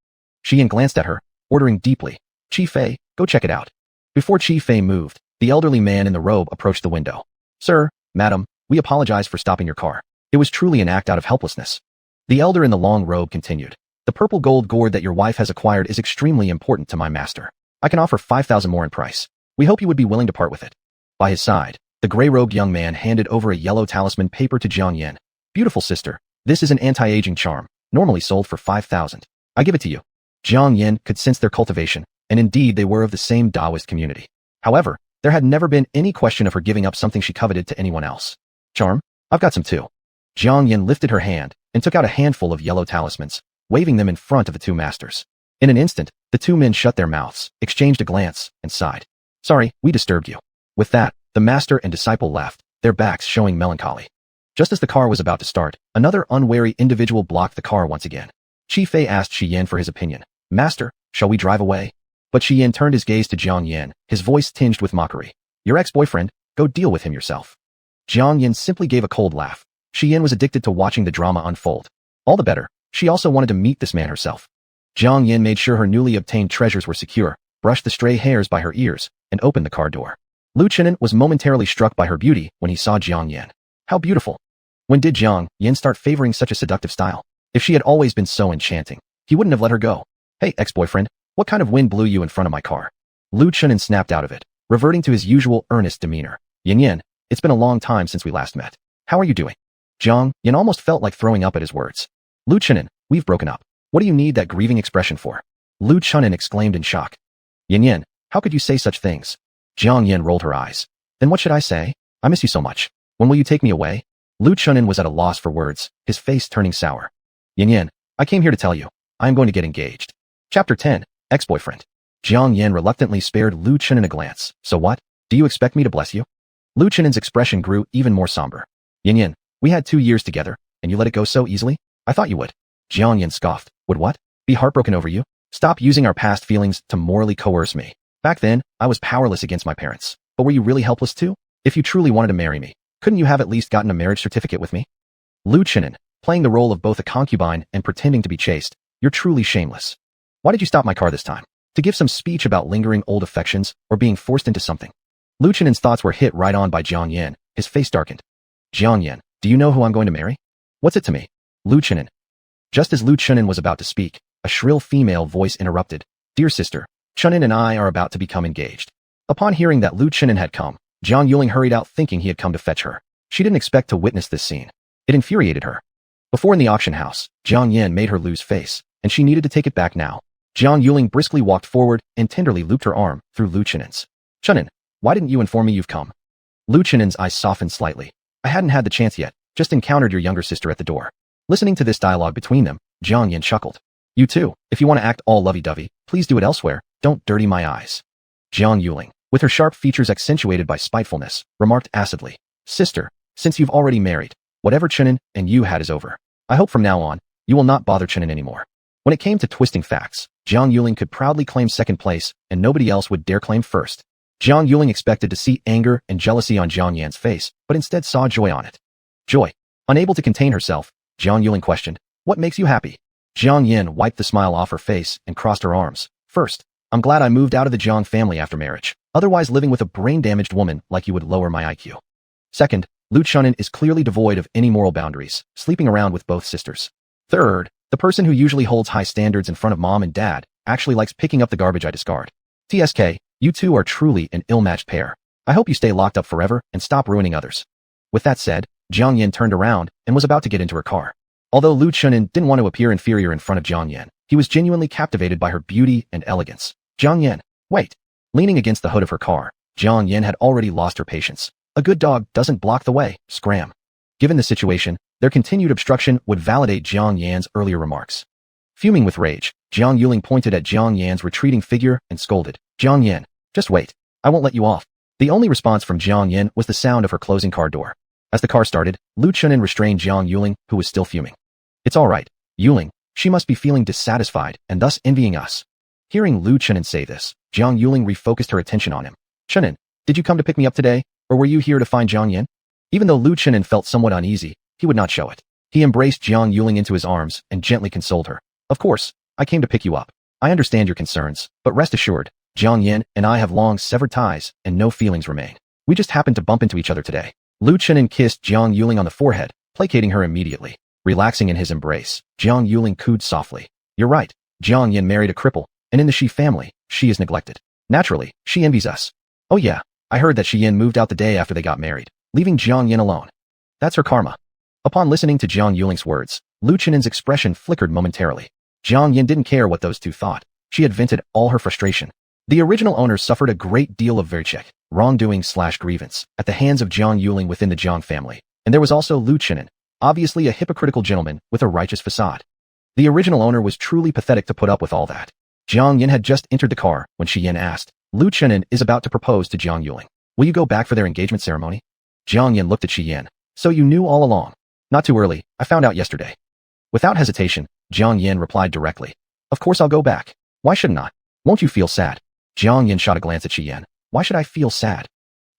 Xian glanced at her, ordering deeply. Qi Fei, go check it out. Before Qi Fei moved, the elderly man in the robe approached the window. Sir, madam, we apologize for stopping your car. It was truly an act out of helplessness. The elder in the long robe continued. The purple gold gourd that your wife has acquired is extremely important to my master. I can offer 5,000 more in price. We hope you would be willing to part with it. By his side, the gray-robed young man handed over a yellow talisman paper to Jiang Yin. Beautiful sister, this is an anti-aging charm, normally sold for 5,000. I give it to you. Jiang Yin could sense their cultivation, and indeed they were of the same Taoist community. However, there had never been any question of her giving up something she coveted to anyone else. Charm? I've got some too. Jiang Yin lifted her hand and took out a handful of yellow talismans, waving them in front of the two masters. In an instant, the two men shut their mouths, exchanged a glance, and sighed. Sorry, we disturbed you. With that, the master and disciple left, their backs showing melancholy. Just as the car was about to start, another unwary individual blocked the car once again. Qi Fei asked Xian for his opinion. Master, shall we drive away? But Xian turned his gaze to Jiang Yin, his voice tinged with mockery. Your ex-boyfriend, go deal with him yourself. Jiang Yin simply gave a cold laugh. Xian was addicted to watching the drama unfold. All the better, she also wanted to meet this man herself. Jiang Yin made sure her newly obtained treasures were secure, brushed the stray hairs by her ears, and opened the car door. Lu Chenin was momentarily struck by her beauty when he saw Jiang Yin. How beautiful! When did Jiang Yin start favoring such a seductive style? If she had always been so enchanting, he wouldn't have let her go. Hey, ex-boyfriend, what kind of wind blew you in front of my car? Lu Chenin snapped out of it, reverting to his usual earnest demeanor. Yin, it's been a long time since we last met. How are you doing? Jiang Yin almost felt like throwing up at his words. Lu Chenin, we've broken up. What do you need that grieving expression for? Lu Chenin exclaimed in shock. Yin, how could you say such things? Jiang Yin rolled her eyes. Then what should I say? I miss you so much. When will you take me away? Lu Chenin was at a loss for words, his face turning sour. Yin, I came here to tell you, I am going to get engaged. Chapter 10, Ex-Boyfriend. Jiang Yin reluctantly spared Lu Chenin a glance. So what? Do you expect me to bless you? Lu Chenin's expression grew even more somber. Yin, we had 2 years together, and you let it go so easily? I thought you would. Jiang Yin scoffed. Would what? Be heartbroken over you? Stop using our past feelings to morally coerce me. Back then, I was powerless against my parents. But were you really helpless too? If you truly wanted to marry me, couldn't you have at least gotten a marriage certificate with me? Lu Chenin, playing the role of both a concubine and pretending to be chaste, you're truly shameless. Why did you stop my car this time? To give some speech about lingering old affections or being forced into something? Lu Chenin's thoughts were hit right on by Jiang Yin. His face darkened. Jiang Yin, do you know who I'm going to marry? What's it to me? Lu Chenin. Just as Lu Chenin was about to speak, a shrill female voice interrupted. Dear sister, Chenin and I are about to become engaged. Upon hearing that Lu Chenin had come, Jiang Yuling hurried out thinking he had come to fetch her. She didn't expect to witness this scene. It infuriated her. Before in the auction house, Jiang Yin made her lose face, and she needed to take it back now. Jiang Yuling briskly walked forward and tenderly looped her arm through Lu Chenen's. Chenin, why didn't you inform me you've come? Lu Chenen's eyes softened slightly. I hadn't had the chance yet, just encountered your younger sister at the door. Listening to this dialogue between them, Jiang Yin chuckled. You too, if you want to act all lovey-dovey, please do it elsewhere, don't dirty my eyes. Jiang Yuling, with her sharp features accentuated by spitefulness, remarked acidly. Sister, since you've already married, whatever Chenin and you had is over. I hope from now on, you will not bother Chenin anymore. When it came to twisting facts, Jiang Yuling could proudly claim second place, and nobody else would dare claim first. Jiang Yuling expected to see anger and jealousy on Jiang Yan's face, but instead saw joy on it. Joy. Unable to contain herself, Jiang Yuling questioned, what makes you happy? Jiang Yin wiped the smile off her face and crossed her arms. First, I'm glad I moved out of the Jiang family after marriage. Otherwise living with a brain-damaged woman like you would lower my IQ. Second, Lu Chenin is clearly devoid of any moral boundaries, sleeping around with both sisters. Third, the person who usually holds high standards in front of mom and dad actually likes picking up the garbage I discard. TSK, you two are truly an ill-matched pair. I hope you stay locked up forever and stop ruining others. With that said, Jiang Yin turned around and was about to get into her car. Although Lu Chenin didn't want to appear inferior in front of Jiang Yin, he was genuinely captivated by her beauty and elegance. Jiang Yin, wait. Leaning against the hood of her car, Jiang Yin had already lost her patience. A good dog doesn't block the way, scram. Given the situation, their continued obstruction would validate Jiang Yan's earlier remarks. Fuming with rage, Jiang Yuling pointed at Jiang Yan's retreating figure and scolded, Jiang Yan, just wait. I won't let you off. The only response from Jiang Yan was the sound of her closing car door. As the car started, Lu Chenin restrained Jiang Yuling, who was still fuming. It's all right, Yuling. She must be feeling dissatisfied and thus envying us. Hearing Lu Chenin say this, Jiang Yuling refocused her attention on him. Chenin, did you come to pick me up today, or were you here to find Jiang Yan? Even though Lu Chenin felt somewhat uneasy, he would not show it. He embraced Jiang Yuling into his arms and gently consoled her. Of course, I came to pick you up. I understand your concerns, but rest assured, Jiang Yan and I have long severed ties and no feelings remain. We just happened to bump into each other today. Lu Chenin kissed Jiang Yuling on the forehead, placating her immediately. Relaxing in his embrace, Jiang Yuling cooed softly. You're right, Jiang Yan married a cripple, and in the Shi family, she is neglected. Naturally, she envies us. Oh yeah, I heard that Shi Yin moved out the day after they got married, leaving Jiang Yin alone. That's her karma. Upon listening to Jiang Yuling's words, Lu Chenin's expression flickered momentarily. Jiang Yin didn't care what those two thought. She had vented all her frustration. The original owners suffered a great deal of verchek, wrongdoing/grievance, at the hands of Jiang Yuling within the Jiang family, and there was also Lu Chenin, obviously a hypocritical gentleman with a righteous facade. The original owner was truly pathetic to put up with all that. Jiang Yin had just entered the car when Shi Yin asked, Lu Chenin is about to propose to Jiang Yuling. Will you go back for their engagement ceremony? Jiang Yin looked at Shi Yin. So you knew all along. Not too early, I found out yesterday. Without hesitation, Jiang Yin replied directly. Of course I'll go back. Why shouldn't I? Won't you feel sad? Jiang Yin shot a glance at Shi Yin. Why should I feel sad?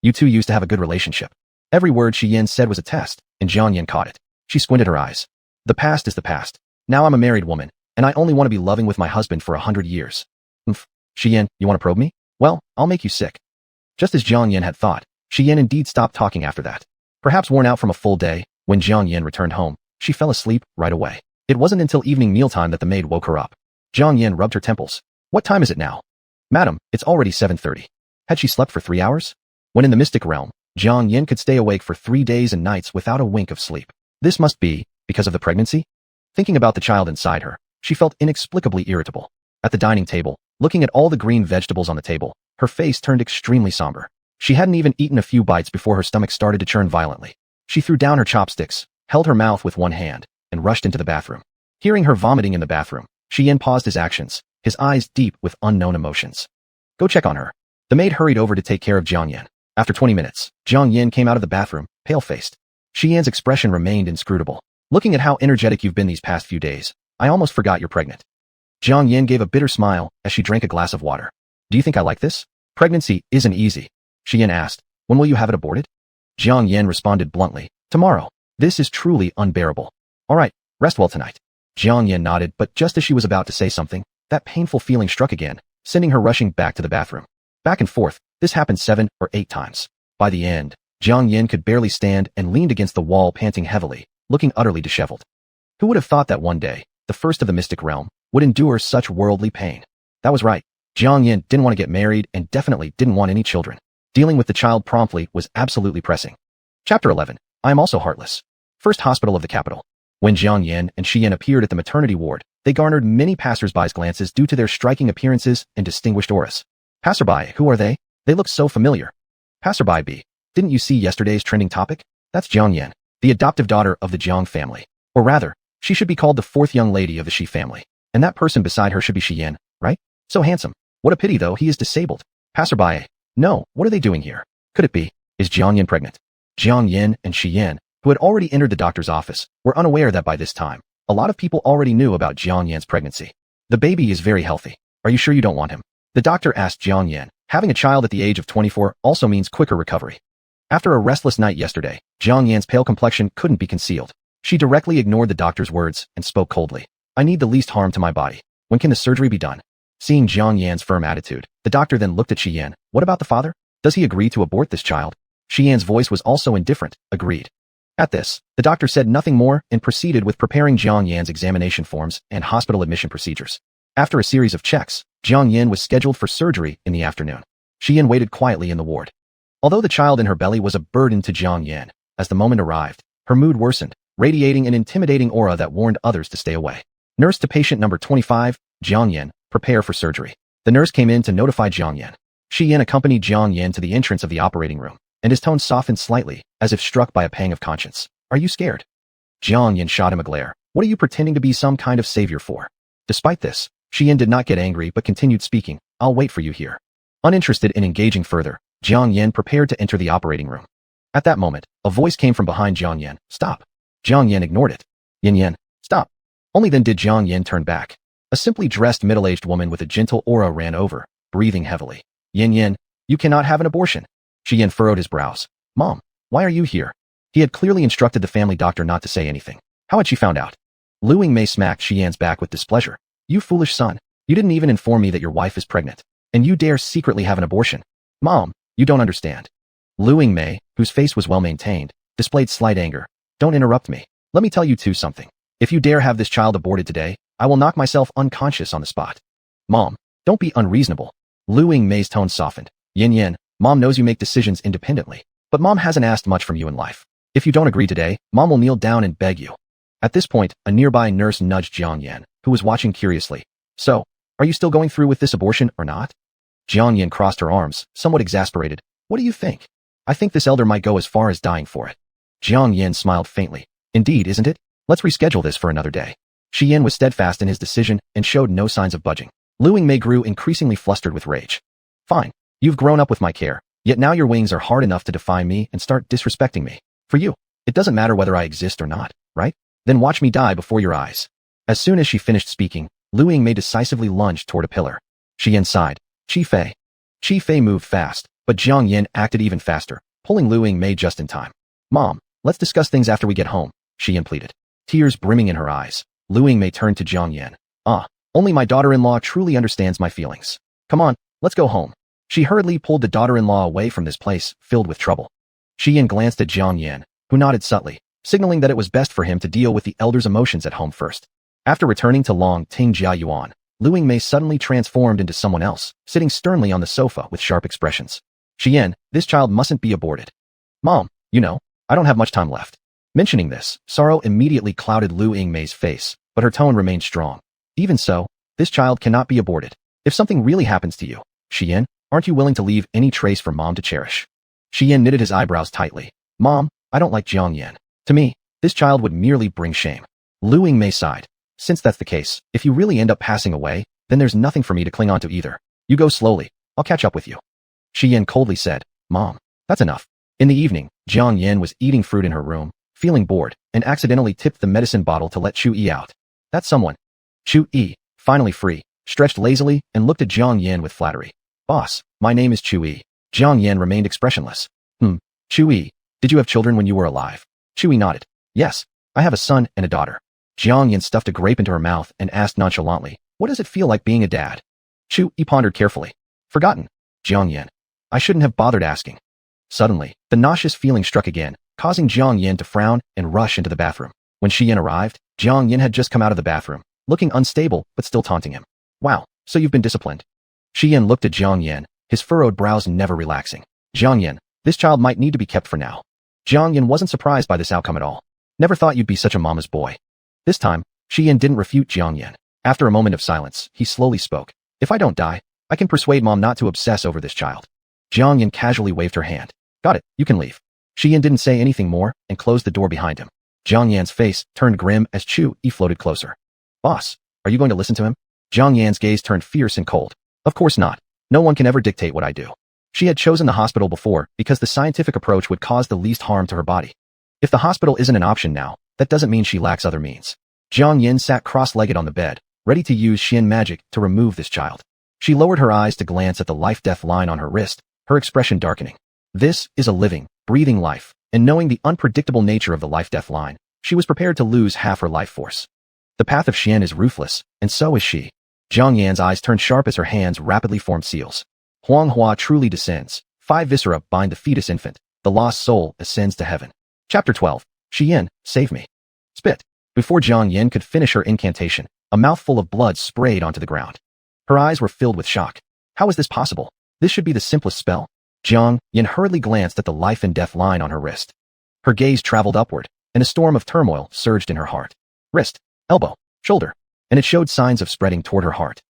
You two used to have a good relationship. Every word Shi Yin said was a test, and Jiang Yin caught it. She squinted her eyes. The past is the past. Now I'm a married woman, and I only want to be loving with my husband for 100 years. Shi Yin, you want to probe me? Well, I'll make you sick. Just as Jiang Yin had thought, Shi Yin indeed stopped talking after that. Perhaps worn out from a full day, when Jiang Yin returned home, she fell asleep right away. It wasn't until evening mealtime that the maid woke her up. Jiang Yin rubbed her temples. What time is it now? Madam, it's already 7:30. Had she slept for 3 hours? When in the mystic realm, Jiang Yin could stay awake for 3 days and nights without a wink of sleep. This must be because of the pregnancy? Thinking about the child inside her, she felt inexplicably irritable. At the dining table, looking at all the green vegetables on the table, her face turned extremely somber. She hadn't even eaten a few bites before her stomach started to churn violently. She threw down her chopsticks, held her mouth with one hand, and rushed into the bathroom. Hearing her vomiting in the bathroom, Shi Yin paused his actions, his eyes deep with unknown emotions. Go check on her. The maid hurried over to take care of Jiang Yin. After 20 minutes, Jiang Yin came out of the bathroom, pale-faced. Shi Yin's expression remained inscrutable. Looking at how energetic you've been these past few days, I almost forgot you're pregnant. Jiang Yin gave a bitter smile as she drank a glass of water. Do you think I like this? Pregnancy isn't easy. Shi Yin asked. When will you have it aborted? Jiang Yin responded bluntly. Tomorrow. This is truly unbearable. All right, rest well tonight. Jiang Yin nodded, but just as she was about to say something, that painful feeling struck again, sending her rushing back to the bathroom. Back and forth, this happened 7 or 8 times. By the end, Jiang Yin could barely stand and leaned against the wall panting heavily, looking utterly disheveled. Who would have thought that one day, the first of the mystic realm, would endure such worldly pain? That was right. Jiang Yin didn't want to get married and definitely didn't want any children. Dealing with the child promptly was absolutely pressing. Chapter 11. I am also heartless. First hospital of the capital. When Jiang Yan and Shi Yan appeared at the maternity ward, they garnered many passersby's glances due to their striking appearances and distinguished auras. Passerby, who are they? They look so familiar. Passerby B. Didn't you see yesterday's trending topic? That's Jiang Yan, the adoptive daughter of the Jiang family. Or rather, she should be called the fourth young lady of the Shi family. And that person beside her should be Shi Yan, right? So handsome. What a pity though, he is disabled. Passerby A. No, what are they doing here? Could it be? Is Jiang Yan pregnant? Jiang Yan and Shi Yan, who had already entered the doctor's office, were unaware that by this time, a lot of people already knew about Jiang Yan's pregnancy. The baby is very healthy. Are you sure you don't want him? The doctor asked Jiang Yan. Having a child at the age of 24 also means quicker recovery. After a restless night yesterday, Jiang Yan's pale complexion couldn't be concealed. She directly ignored the doctor's words and spoke coldly. I need the least harm to my body. When can the surgery be done? Seeing Jiang Yan's firm attitude, the doctor then looked at Shi Yan. What about the father? Does he agree to abort this child? Shi Yan's voice was also indifferent, agreed. At this, the doctor said nothing more and proceeded with preparing Jiang Yan's examination forms and hospital admission procedures. After a series of checks, Jiang Yan was scheduled for surgery in the afternoon. Shi Yan waited quietly in the ward. Although the child in her belly was a burden to Jiang Yan, as the moment arrived, her mood worsened, radiating an intimidating aura that warned others to stay away. Nurse to patient number 25, Jiang Yan, prepare for surgery. The nurse came in to notify Jiang Yan. Shi Yan accompanied Jiang Yan to the entrance of the operating room, and his tone softened slightly, as if struck by a pang of conscience. Are you scared? Jiang Yan shot him a glare. What are you pretending to be some kind of savior for? Despite this, Shi Yan did not get angry but continued speaking. I'll wait for you here. Uninterested in engaging further, Jiang Yan prepared to enter the operating room. At that moment, a voice came from behind Jiang Yan. Stop. Jiang Yan ignored it. Yin Yan, stop. Only then did Jiang Yan turn back. A simply dressed middle-aged woman with a gentle aura ran over, breathing heavily. Yin Yan, you cannot have an abortion. Shi Yan furrowed his brows. Mom, why are you here? He had clearly instructed the family doctor not to say anything. How had she found out? Lu Yingmei smacked Shi Yan's back with displeasure. You foolish son. You didn't even inform me that your wife is pregnant. And you dare secretly have an abortion. Mom, you don't understand. Lu Yingmei, whose face was well maintained, displayed slight anger. Don't interrupt me. Let me tell you two something. If you dare have this child aborted today, I will knock myself unconscious on the spot. Mom, don't be unreasonable. Lu Yingmei's tone softened. Yin Yan, Mom knows you make decisions independently, but Mom hasn't asked much from you in life. If you don't agree today, Mom will kneel down and beg you. At this point, a nearby nurse nudged Jiang Yan, who was watching curiously. So, are you still going through with this abortion or not? Jiang Yan crossed her arms, somewhat exasperated. What do you think? I think this elder might go as far as dying for it. Jiang Yan smiled faintly. Indeed, isn't it? Let's reschedule this for another day. Shi Yan was steadfast in his decision and showed no signs of budging. Lu Yingmei grew increasingly flustered with rage. Fine. You've grown up with my care, yet now your wings are hard enough to defy me and start disrespecting me. For you, it doesn't matter whether I exist or not, right? Then watch me die before your eyes. As soon as she finished speaking, Lu Yingmei decisively lunged toward a pillar. Shi Yan sighed. Qi Fei. Qi Fei moved fast, but Jiang Yan acted even faster, pulling Lu Yingmei just in time. Mom, let's discuss things after we get home, Shi Yan pleaded. Tears brimming in her eyes, Lu Yingmei turned to Jiang Yan. Only my daughter-in-law truly understands my feelings. Come on, let's go home. She hurriedly pulled the daughter-in-law away from this place, filled with trouble. Shi Yan glanced at Jiang Yan, who nodded subtly, signaling that it was best for him to deal with the elder's emotions at home first. After returning to Long Ting Jia Yuan, Lu Yingmei suddenly transformed into someone else, sitting sternly on the sofa with sharp expressions. Shi Yan, this child mustn't be aborted. Mom, you know, I don't have much time left. Mentioning this, sorrow immediately clouded Lu Yingmei's face, but her tone remained strong. Even so, this child cannot be aborted. If something really happens to you, Shi Yan, aren't you willing to leave any trace for Mom to cherish? Shi Yan knitted his eyebrows tightly. Mom, I don't like Jiang Yan. To me, this child would merely bring shame. Lu Yingmei sighed. Since that's the case, if you really end up passing away, then there's nothing for me to cling on to either. You go slowly. I'll catch up with you. Shi Yan coldly said, Mom, that's enough. In the evening, Jiang Yan was eating fruit in her room, feeling bored, and accidentally tipped the medicine bottle to let Chu Yi out. That's someone. Chu Yi, finally free, stretched lazily and looked at Jiang Yan with flattery. Boss, my name is Chu Yi. Jiang Yan remained expressionless. Chu Yi, did you have children when you were alive? Chu Yi nodded. Yes, I have a son and a daughter. Jiang Yan stuffed a grape into her mouth and asked nonchalantly, what does it feel like being a dad? Chu Yi pondered carefully. Forgotten. Jiang Yan. I shouldn't have bothered asking. Suddenly, the nauseous feeling struck again, causing Jiang Yan to frown and rush into the bathroom. When Shi Yan arrived, Jiang Yan had just come out of the bathroom, looking unstable but still taunting him. Wow, so you've been disciplined. Shi Yan looked at Jiang Yan, his furrowed brows never relaxing. Jiang Yan, this child might need to be kept for now. Jiang Yan wasn't surprised by this outcome at all. Never thought you'd be such a mama's boy. This time, Shi Yin didn't refute Jiang Yan. After a moment of silence, he slowly spoke. If I don't die, I can persuade Mom not to obsess over this child. Jiang Yan casually waved her hand. Got it, you can leave. Shi Yin didn't say anything more and closed the door behind him. Jiang Yan's face turned grim as Chu Yi floated closer. Boss, are you going to listen to him? Jiang Yan's gaze turned fierce and cold. Of course not. No one can ever dictate what I do. She had chosen the hospital before because the scientific approach would cause the least harm to her body. If the hospital isn't an option now, that doesn't mean she lacks other means. Jiang Yan sat cross-legged on the bed, ready to use Xin magic to remove this child. She lowered her eyes to glance at the life-death line on her wrist, her expression darkening. This is a living, breathing life, and knowing the unpredictable nature of the life-death line, she was prepared to lose half her life force. The path of Xian is ruthless, and so is she. Jiang Yan's eyes turned sharp as her hands rapidly formed seals. Huang Hua truly descends. 5 viscera bind the fetus infant. The lost soul ascends to heaven. Chapter 12. Shi Yin, save me. Spit. Before Jiang Yan could finish her incantation, a mouthful of blood sprayed onto the ground. Her eyes were filled with shock. How is this possible? This should be the simplest spell. Jiang Yan hurriedly glanced at the life and death line on her wrist. Her gaze traveled upward, and a storm of turmoil surged in her heart. Wrist, elbow, shoulder, and it showed signs of spreading toward her heart.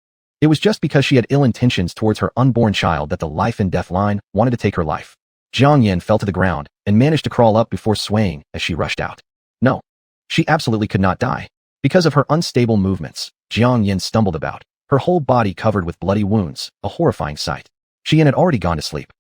It was just because she had ill intentions towards her unborn child that the life and death line wanted to take her life. Jiang Yan fell to the ground and managed to crawl up before swaying as she rushed out. No. She absolutely could not die. Because of her unstable movements, Jiang Yan stumbled about, her whole body covered with bloody wounds, a horrifying sight. Shi Yin had already gone to sleep.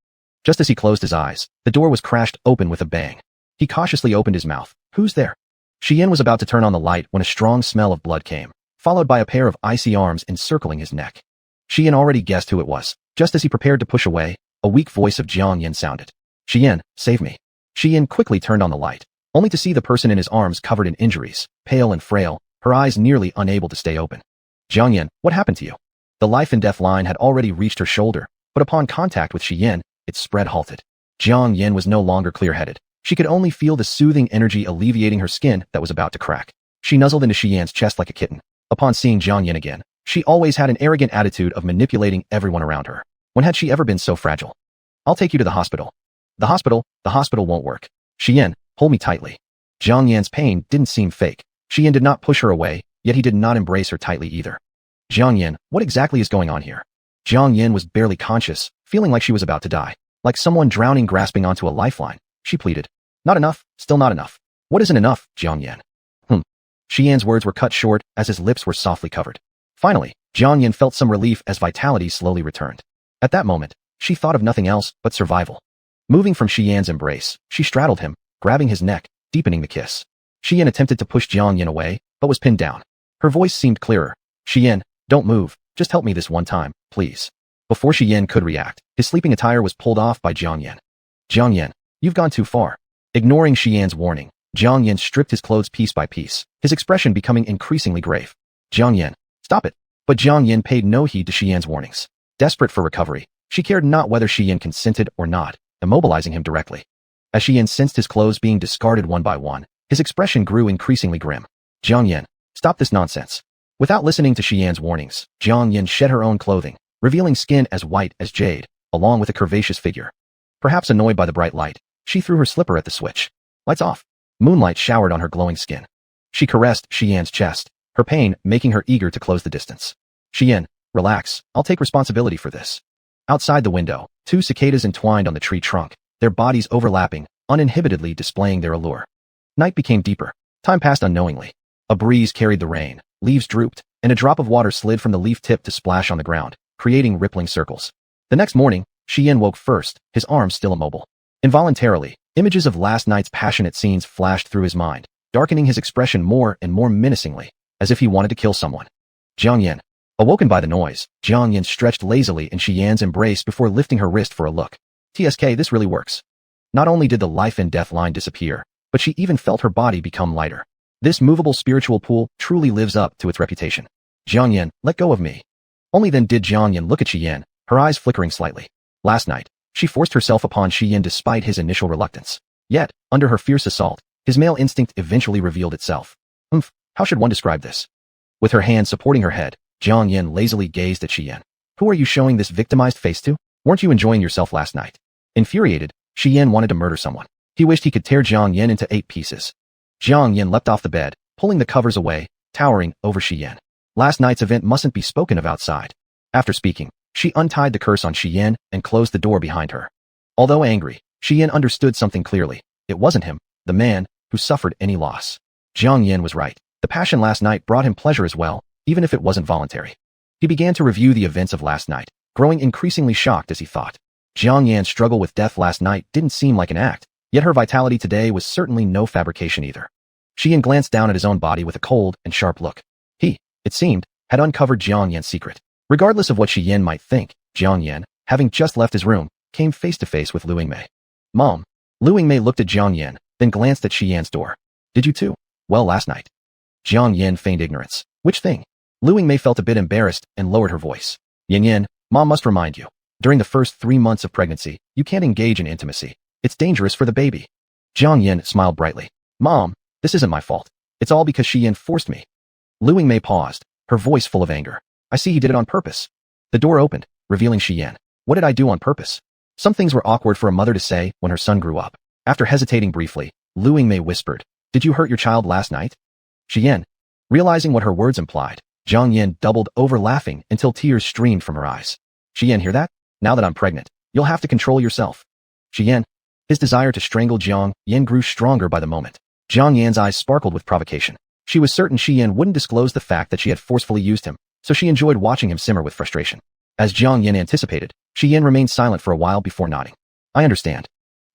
Just as he closed his eyes, the door was crashed open with a bang. He cautiously opened his mouth. Who's there? Shi Yin was about to turn on the light when a strong smell of blood came, followed by a pair of icy arms encircling his neck. Shi Yin already guessed who it was. Just as he prepared to push away, a weak voice of Jiang Yan sounded. Shi Yin, save me. Shi Yin quickly turned on the light, only to see the person in his arms covered in injuries, pale and frail, her eyes nearly unable to stay open. Jiang Yan, what happened to you? The life and death line had already reached her shoulder, but upon contact with Shi Yin, its spread halted. Jiang Yan was no longer clear-headed. She could only feel the soothing energy alleviating her skin that was about to crack. She nuzzled into Shi Yan's chest like a kitten. Upon seeing Jiang Yan again, she always had an arrogant attitude of manipulating everyone around her. When had she ever been so fragile? I'll take you to the hospital. The hospital won't work. Shi Yin, hold me tightly. Jiang Yan's pain didn't seem fake. Shi Yin did not push her away, yet he did not embrace her tightly either. Jiang Yan, what exactly is going on here? Jiang Yan was barely conscious, feeling like she was about to die. Like someone drowning grasping onto a lifeline. She pleaded. Not enough, still not enough. What isn't enough, Jiang Yan? Shi Yan's words were cut short as his lips were softly covered. Finally, Jiang Yan felt some relief as vitality slowly returned. At that moment, she thought of nothing else but survival. Moving from Shi Yan's embrace, she straddled him, grabbing his neck, deepening the kiss. Shi Yan attempted to push Jiang Yan away, but was pinned down. Her voice seemed clearer. Shi Yan, don't move, just help me this one time, please. Before Shi Yan could react, his sleeping attire was pulled off by Jiang Yan. Jiang Yan, you've gone too far. Ignoring Shi Yan's warning, Jiang Yan stripped his clothes piece by piece, his expression becoming increasingly grave. Jiang Yan, stop it. But Jiang Yan paid no heed to Shi Yan's warnings. Desperate for recovery, she cared not whether Shi Yan consented or not, immobilizing him directly. As Shi Yan sensed his clothes being discarded one by one, his expression grew increasingly grim. Jiang Yan, stop this nonsense. Without listening to Shi Yan's warnings, Jiang Yan shed her own clothing, revealing skin as white as jade, along with a curvaceous figure. Perhaps annoyed by the bright light, she threw her slipper at the switch. Lights off. Moonlight showered on her glowing skin. She caressed Shi Yan's chest, her pain making her eager to close the distance. Shi Yan, relax, I'll take responsibility for this. Outside the window, 2 cicadas entwined on the tree trunk, their bodies overlapping, uninhibitedly displaying their allure. Night became deeper. Time passed unknowingly. A breeze carried the rain, leaves drooped, and a drop of water slid from the leaf tip to splash on the ground, creating rippling circles. The next morning, Shi Yan woke first, his arms still immobile. Involuntarily, images of last night's passionate scenes flashed through his mind, darkening his expression more and more menacingly, as if he wanted to kill someone. Jiang Yan. Awoken by the noise, Jiang Yan stretched lazily in Shi Yan's embrace before lifting her wrist for a look. TSK, this really works. Not only did the life and death line disappear, but she even felt her body become lighter. This movable spiritual pool truly lives up to its reputation. Jiang Yan, let go of me. Only then did Jiang Yan look at Shi Yan, her eyes flickering slightly. Last night, she forced herself upon Shi Yan despite his initial reluctance. Yet, under her fierce assault, his male instinct eventually revealed itself. How should one describe this? With her hand supporting her head, Jiang Yan lazily gazed at Shi Yan. Who are you showing this victimized face to? Weren't you enjoying yourself last night? Infuriated, Shi Yan wanted to murder someone. He wished he could tear Jiang Yan into 8 pieces. Jiang Yan leapt off the bed, pulling the covers away, towering over Shiyan. Last night's event mustn't be spoken of outside. After speaking, she untied the curse on Shiyan and closed the door behind her. Although angry, Shiyan understood something clearly. It wasn't him, the man, who suffered any loss. Jiang Yin was right. The passion last night brought him pleasure as well, even if it wasn't voluntary. He began to review the events of last night, growing increasingly shocked as he thought. Jiang Yan's struggle with death last night didn't seem like an act, yet her vitality today was certainly no fabrication either. Shiyan glanced down at his own body with a cold and sharp look. He, it seemed, had uncovered Jiang Yan's secret. Regardless of what Shiyan might think, Jiang Yan, having just left his room, came face to face with Lu Yingmei. Mom. Lu Yingmei looked at Jiang Yan, then glanced at Shiyan's door. Did you too? Well, last night. Jiang Yan feigned ignorance. Which thing? Lu Yingmei felt a bit embarrassed and lowered her voice. Yin Yin, Mom must remind you. During the first 3 months of pregnancy, you can't engage in intimacy. It's dangerous for the baby. Jiang Yin smiled brightly. Mom, this isn't my fault. It's all because Shiyan forced me. Lu Yingmei paused, her voice full of anger. I see he did it on purpose. The door opened, revealing Shiyan. What did I do on purpose? Some things were awkward for a mother to say when her son grew up. After hesitating briefly, Lu Yingmei whispered, Did you hurt your child last night? Shiyan. Realizing what her words implied, Jiang Yin doubled over laughing until tears streamed from her eyes. Shiyan, hear that? Now that I'm pregnant, you'll have to control yourself. Shiyan. His desire to strangle Jiang Yin grew stronger by the moment. Jiang Yan's eyes sparkled with provocation. She was certain Shiyan wouldn't disclose the fact that she had forcefully used him, so she enjoyed watching him simmer with frustration. As Jiang Yin anticipated, Shiyan remained silent for a while before nodding. I understand.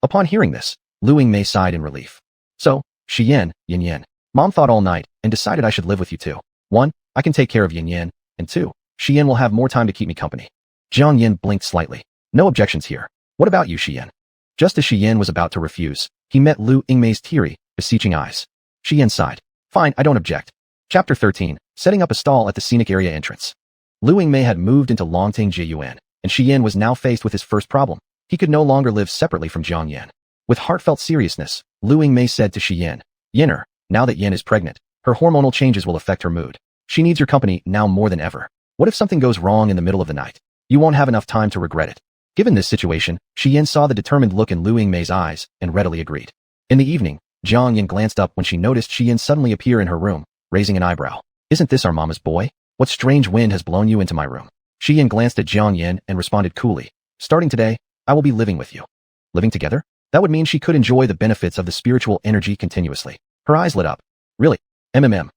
Upon hearing this, Lu Yingmei sighed in relief. So, Shiyan, Yin Yin. Mom thought all night and decided I should live with you too. 1. I can take care of Yin Yin, and 2. Shiyan will have more time to keep me company. Jiang Yin blinked slightly. No objections here. What about you, Shiyan? Just as Shiyan was about to refuse, he met Lu Yingmei's teary, beseeching eyes. Shiyan sighed. Fine, I don't object. Chapter 13, Setting up a stall at the scenic area entrance. Lu Yingmei had moved into Longting Jiyuan, and Shiyan was now faced with his first problem. He could no longer live separately from Jiang Yan. With heartfelt seriousness, Lu Yingmei said to Shiyan, Yinner, now that Yin is pregnant, her hormonal changes will affect her mood. She needs your company now more than ever. What if something goes wrong in the middle of the night? You won't have enough time to regret it. Given this situation, Shiyan saw the determined look in Lu Yingmei's eyes and readily agreed. In the evening, Jiang Yin glanced up when she noticed Shiyan suddenly appear in her room, raising an eyebrow. Isn't this our mama's boy? What strange wind has blown you into my room? Shiyan glanced at Jiang Yin and responded coolly. Starting today, I will be living with you. Living together? That would mean she could enjoy the benefits of the spiritual energy continuously. Her eyes lit up. Really? MMM.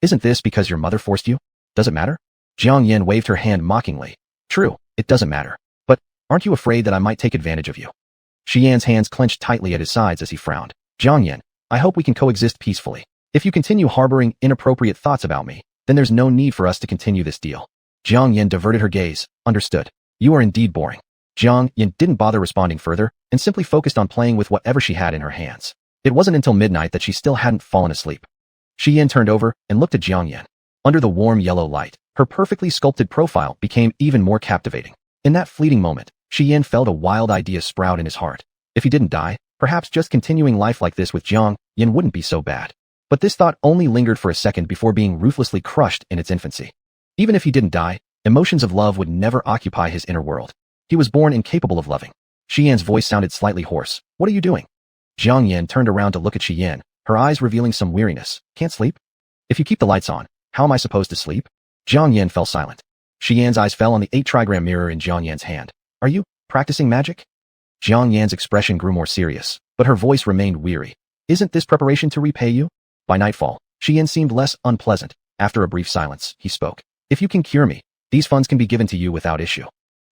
Isn't this because your mother forced you? Does it matter? Jiang Yin waved her hand mockingly. True, it doesn't matter. But, aren't you afraid that I might take advantage of you? Shiyan's hands clenched tightly at his sides as he frowned. Jiang Yin, I hope we can coexist peacefully. If you continue harboring inappropriate thoughts about me, then there's no need for us to continue this deal. Jiang Yin diverted her gaze. Understood. You are indeed boring. Jiang Yin didn't bother responding further and simply focused on playing with whatever she had in her hands. It wasn't until midnight that she still hadn't fallen asleep. Shiyan turned over and looked at Jiang Yin. Under the warm yellow light, her perfectly sculpted profile became even more captivating. In that fleeting moment, Shiyan felt a wild idea sprout in his heart. If he didn't die, perhaps just continuing life like this with Jiang Yin wouldn't be so bad. But this thought only lingered for a second before being ruthlessly crushed in its infancy. Even if he didn't die, emotions of love would never occupy his inner world. He was born incapable of loving. Shiyan's voice sounded slightly hoarse. What are you doing? Jiang Yin turned around to look at Shiyan, her eyes revealing some weariness. Can't sleep? If you keep the lights on, how am I supposed to sleep? Jiang Yin fell silent. Shiyan's eyes fell on the 8-trigram mirror in Jiang Yan's hand. Are you practicing magic? Jiang Yan's expression grew more serious, but her voice remained weary. Isn't this preparation to repay you? By nightfall, Shiyan seemed less unpleasant. After a brief silence, he spoke. If you can cure me, these funds can be given to you without issue.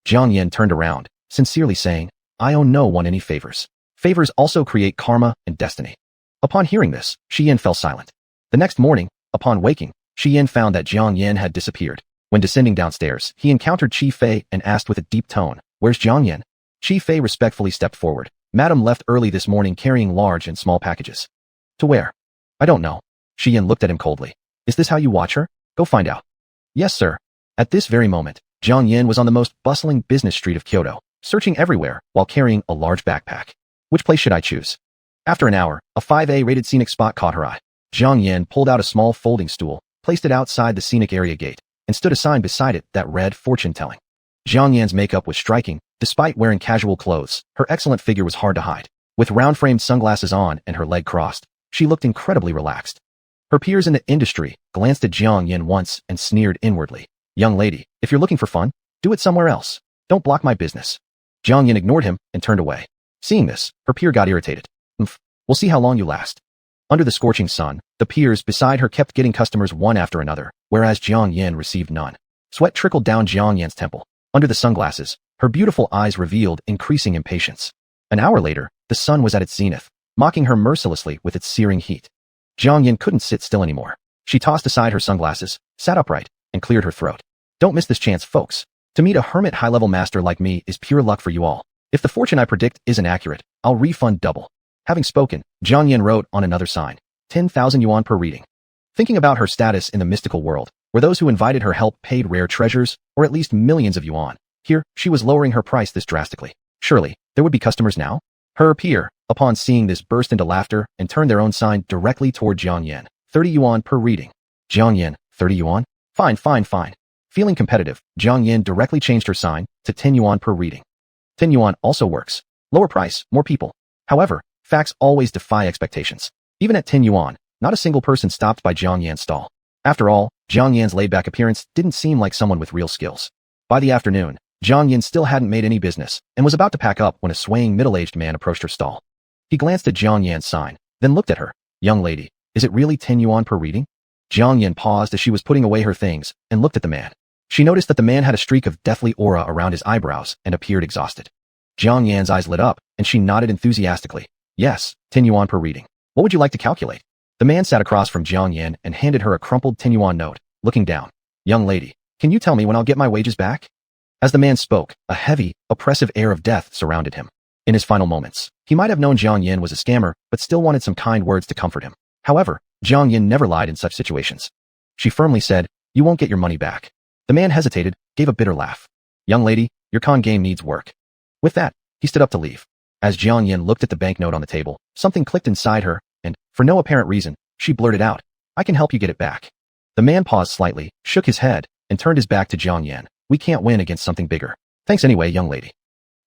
Jiang Yin turned around, sincerely saying, I owe no one any favors. Favors also create karma and destiny. Upon hearing this, Shiyan fell silent. The next morning, upon waking, Shiyan found that Jiang Yin had disappeared. When descending downstairs, he encountered Qi Fei and asked with a deep tone, Where's Jiang Yin? Qi Fei respectfully stepped forward. Madam left early this morning carrying large and small packages. To where? I don't know. Shiyan looked at him coldly. Is this how you watch her? Go find out. Yes, sir. At this very moment, Jiang Yin was on the most bustling business street of Kyoto, searching everywhere while carrying a large backpack. Which place should I choose? After an hour, a 5A rated scenic spot caught her eye. Jiang Yin pulled out a small folding stool, placed it outside the scenic area gate, and stood a sign beside it that read fortune-telling. Jiang Yan's makeup was striking. Despite wearing casual clothes, her excellent figure was hard to hide. With round-framed sunglasses on and her leg crossed, she looked incredibly relaxed. Her peers in the industry glanced at Jiang Yin once and sneered inwardly. Young lady, if you're looking for fun, do it somewhere else. Don't block my business. Jiang Yin ignored him and turned away. Seeing this, her peer got irritated. We'll see how long you last. Under the scorching sun, the peers beside her kept getting customers one after another, whereas Jiang Yin received none. Sweat trickled down Jiang Yin's temple. Under the sunglasses, her beautiful eyes revealed increasing impatience. An hour later, the sun was at its zenith, mocking her mercilessly with its searing heat. Jiang Yin couldn't sit still anymore. She tossed aside her sunglasses, sat upright, and cleared her throat. Don't miss this chance, folks. To meet a hermit high-level master like me is pure luck for you all. If the fortune I predict isn't accurate, I'll refund double. Having spoken, Jiang Yin wrote on another sign, 10,000 yuan per reading. Thinking about her status in the mystical world, where those who invited her help paid rare treasures, or at least millions of yuan, here, she was lowering her price this drastically. Surely, there would be customers now? Her peer, upon seeing this, burst into laughter and turned their own sign directly toward Jiang Yin. 30 yuan per reading. Jiang Yin, 30 yuan? Fine. Feeling competitive, Jiang Yin directly changed her sign to 10 yuan per reading. 10 yuan also works. Lower price, more people. However, facts always defy expectations. Even at 10 yuan, not a single person stopped by Jiang Yan's stall. After all, Jiang Yan's laid-back appearance didn't seem like someone with real skills. By the afternoon, Jiang Yin still hadn't made any business and was about to pack up when a swaying middle-aged man approached her stall. He glanced at Jiang Yan's sign, then looked at her. Young lady, is it really 10 yuan per reading? Jiang Yin paused as she was putting away her things and looked at the man. She noticed that the man had a streak of deathly aura around his eyebrows and appeared exhausted. Jiang Yan's eyes lit up, and she nodded enthusiastically. Yes, 10 yuan per reading. What would you like to calculate? The man sat across from Jiang Yin and handed her a crumpled 10 yuan note, looking down. Young lady, can you tell me when I'll get my wages back? As the man spoke, a heavy, oppressive air of death surrounded him. In his final moments, he might have known Jiang Yin was a scammer, but still wanted some kind words to comfort him. However, Jiang Yin never lied in such situations. She firmly said, you won't get your money back. The man hesitated, gave a bitter laugh. Young lady, your con game needs work. With that, he stood up to leave. As Jiang Yin looked at the banknote on the table, something clicked inside her, and, for no apparent reason, she blurted out, I can help you get it back. The man paused slightly, shook his head, and turned his back to Jiang Yin. We can't win against something bigger. Thanks anyway, young lady.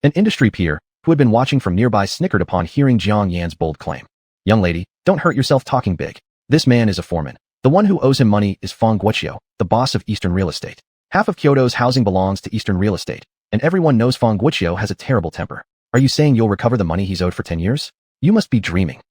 An industry peer, who had been watching from nearby, snickered upon hearing Jiang Yan's bold claim. Young lady, don't hurt yourself talking big. This man is a foreman. The one who owes him money is Feng Guoqiu, the boss of Eastern Real Estate. Half of Kyoto's housing belongs to Eastern Real Estate, and everyone knows Feng Guoqiu has a terrible temper. Are you saying you'll recover the money he's owed for 10 years? You must be dreaming.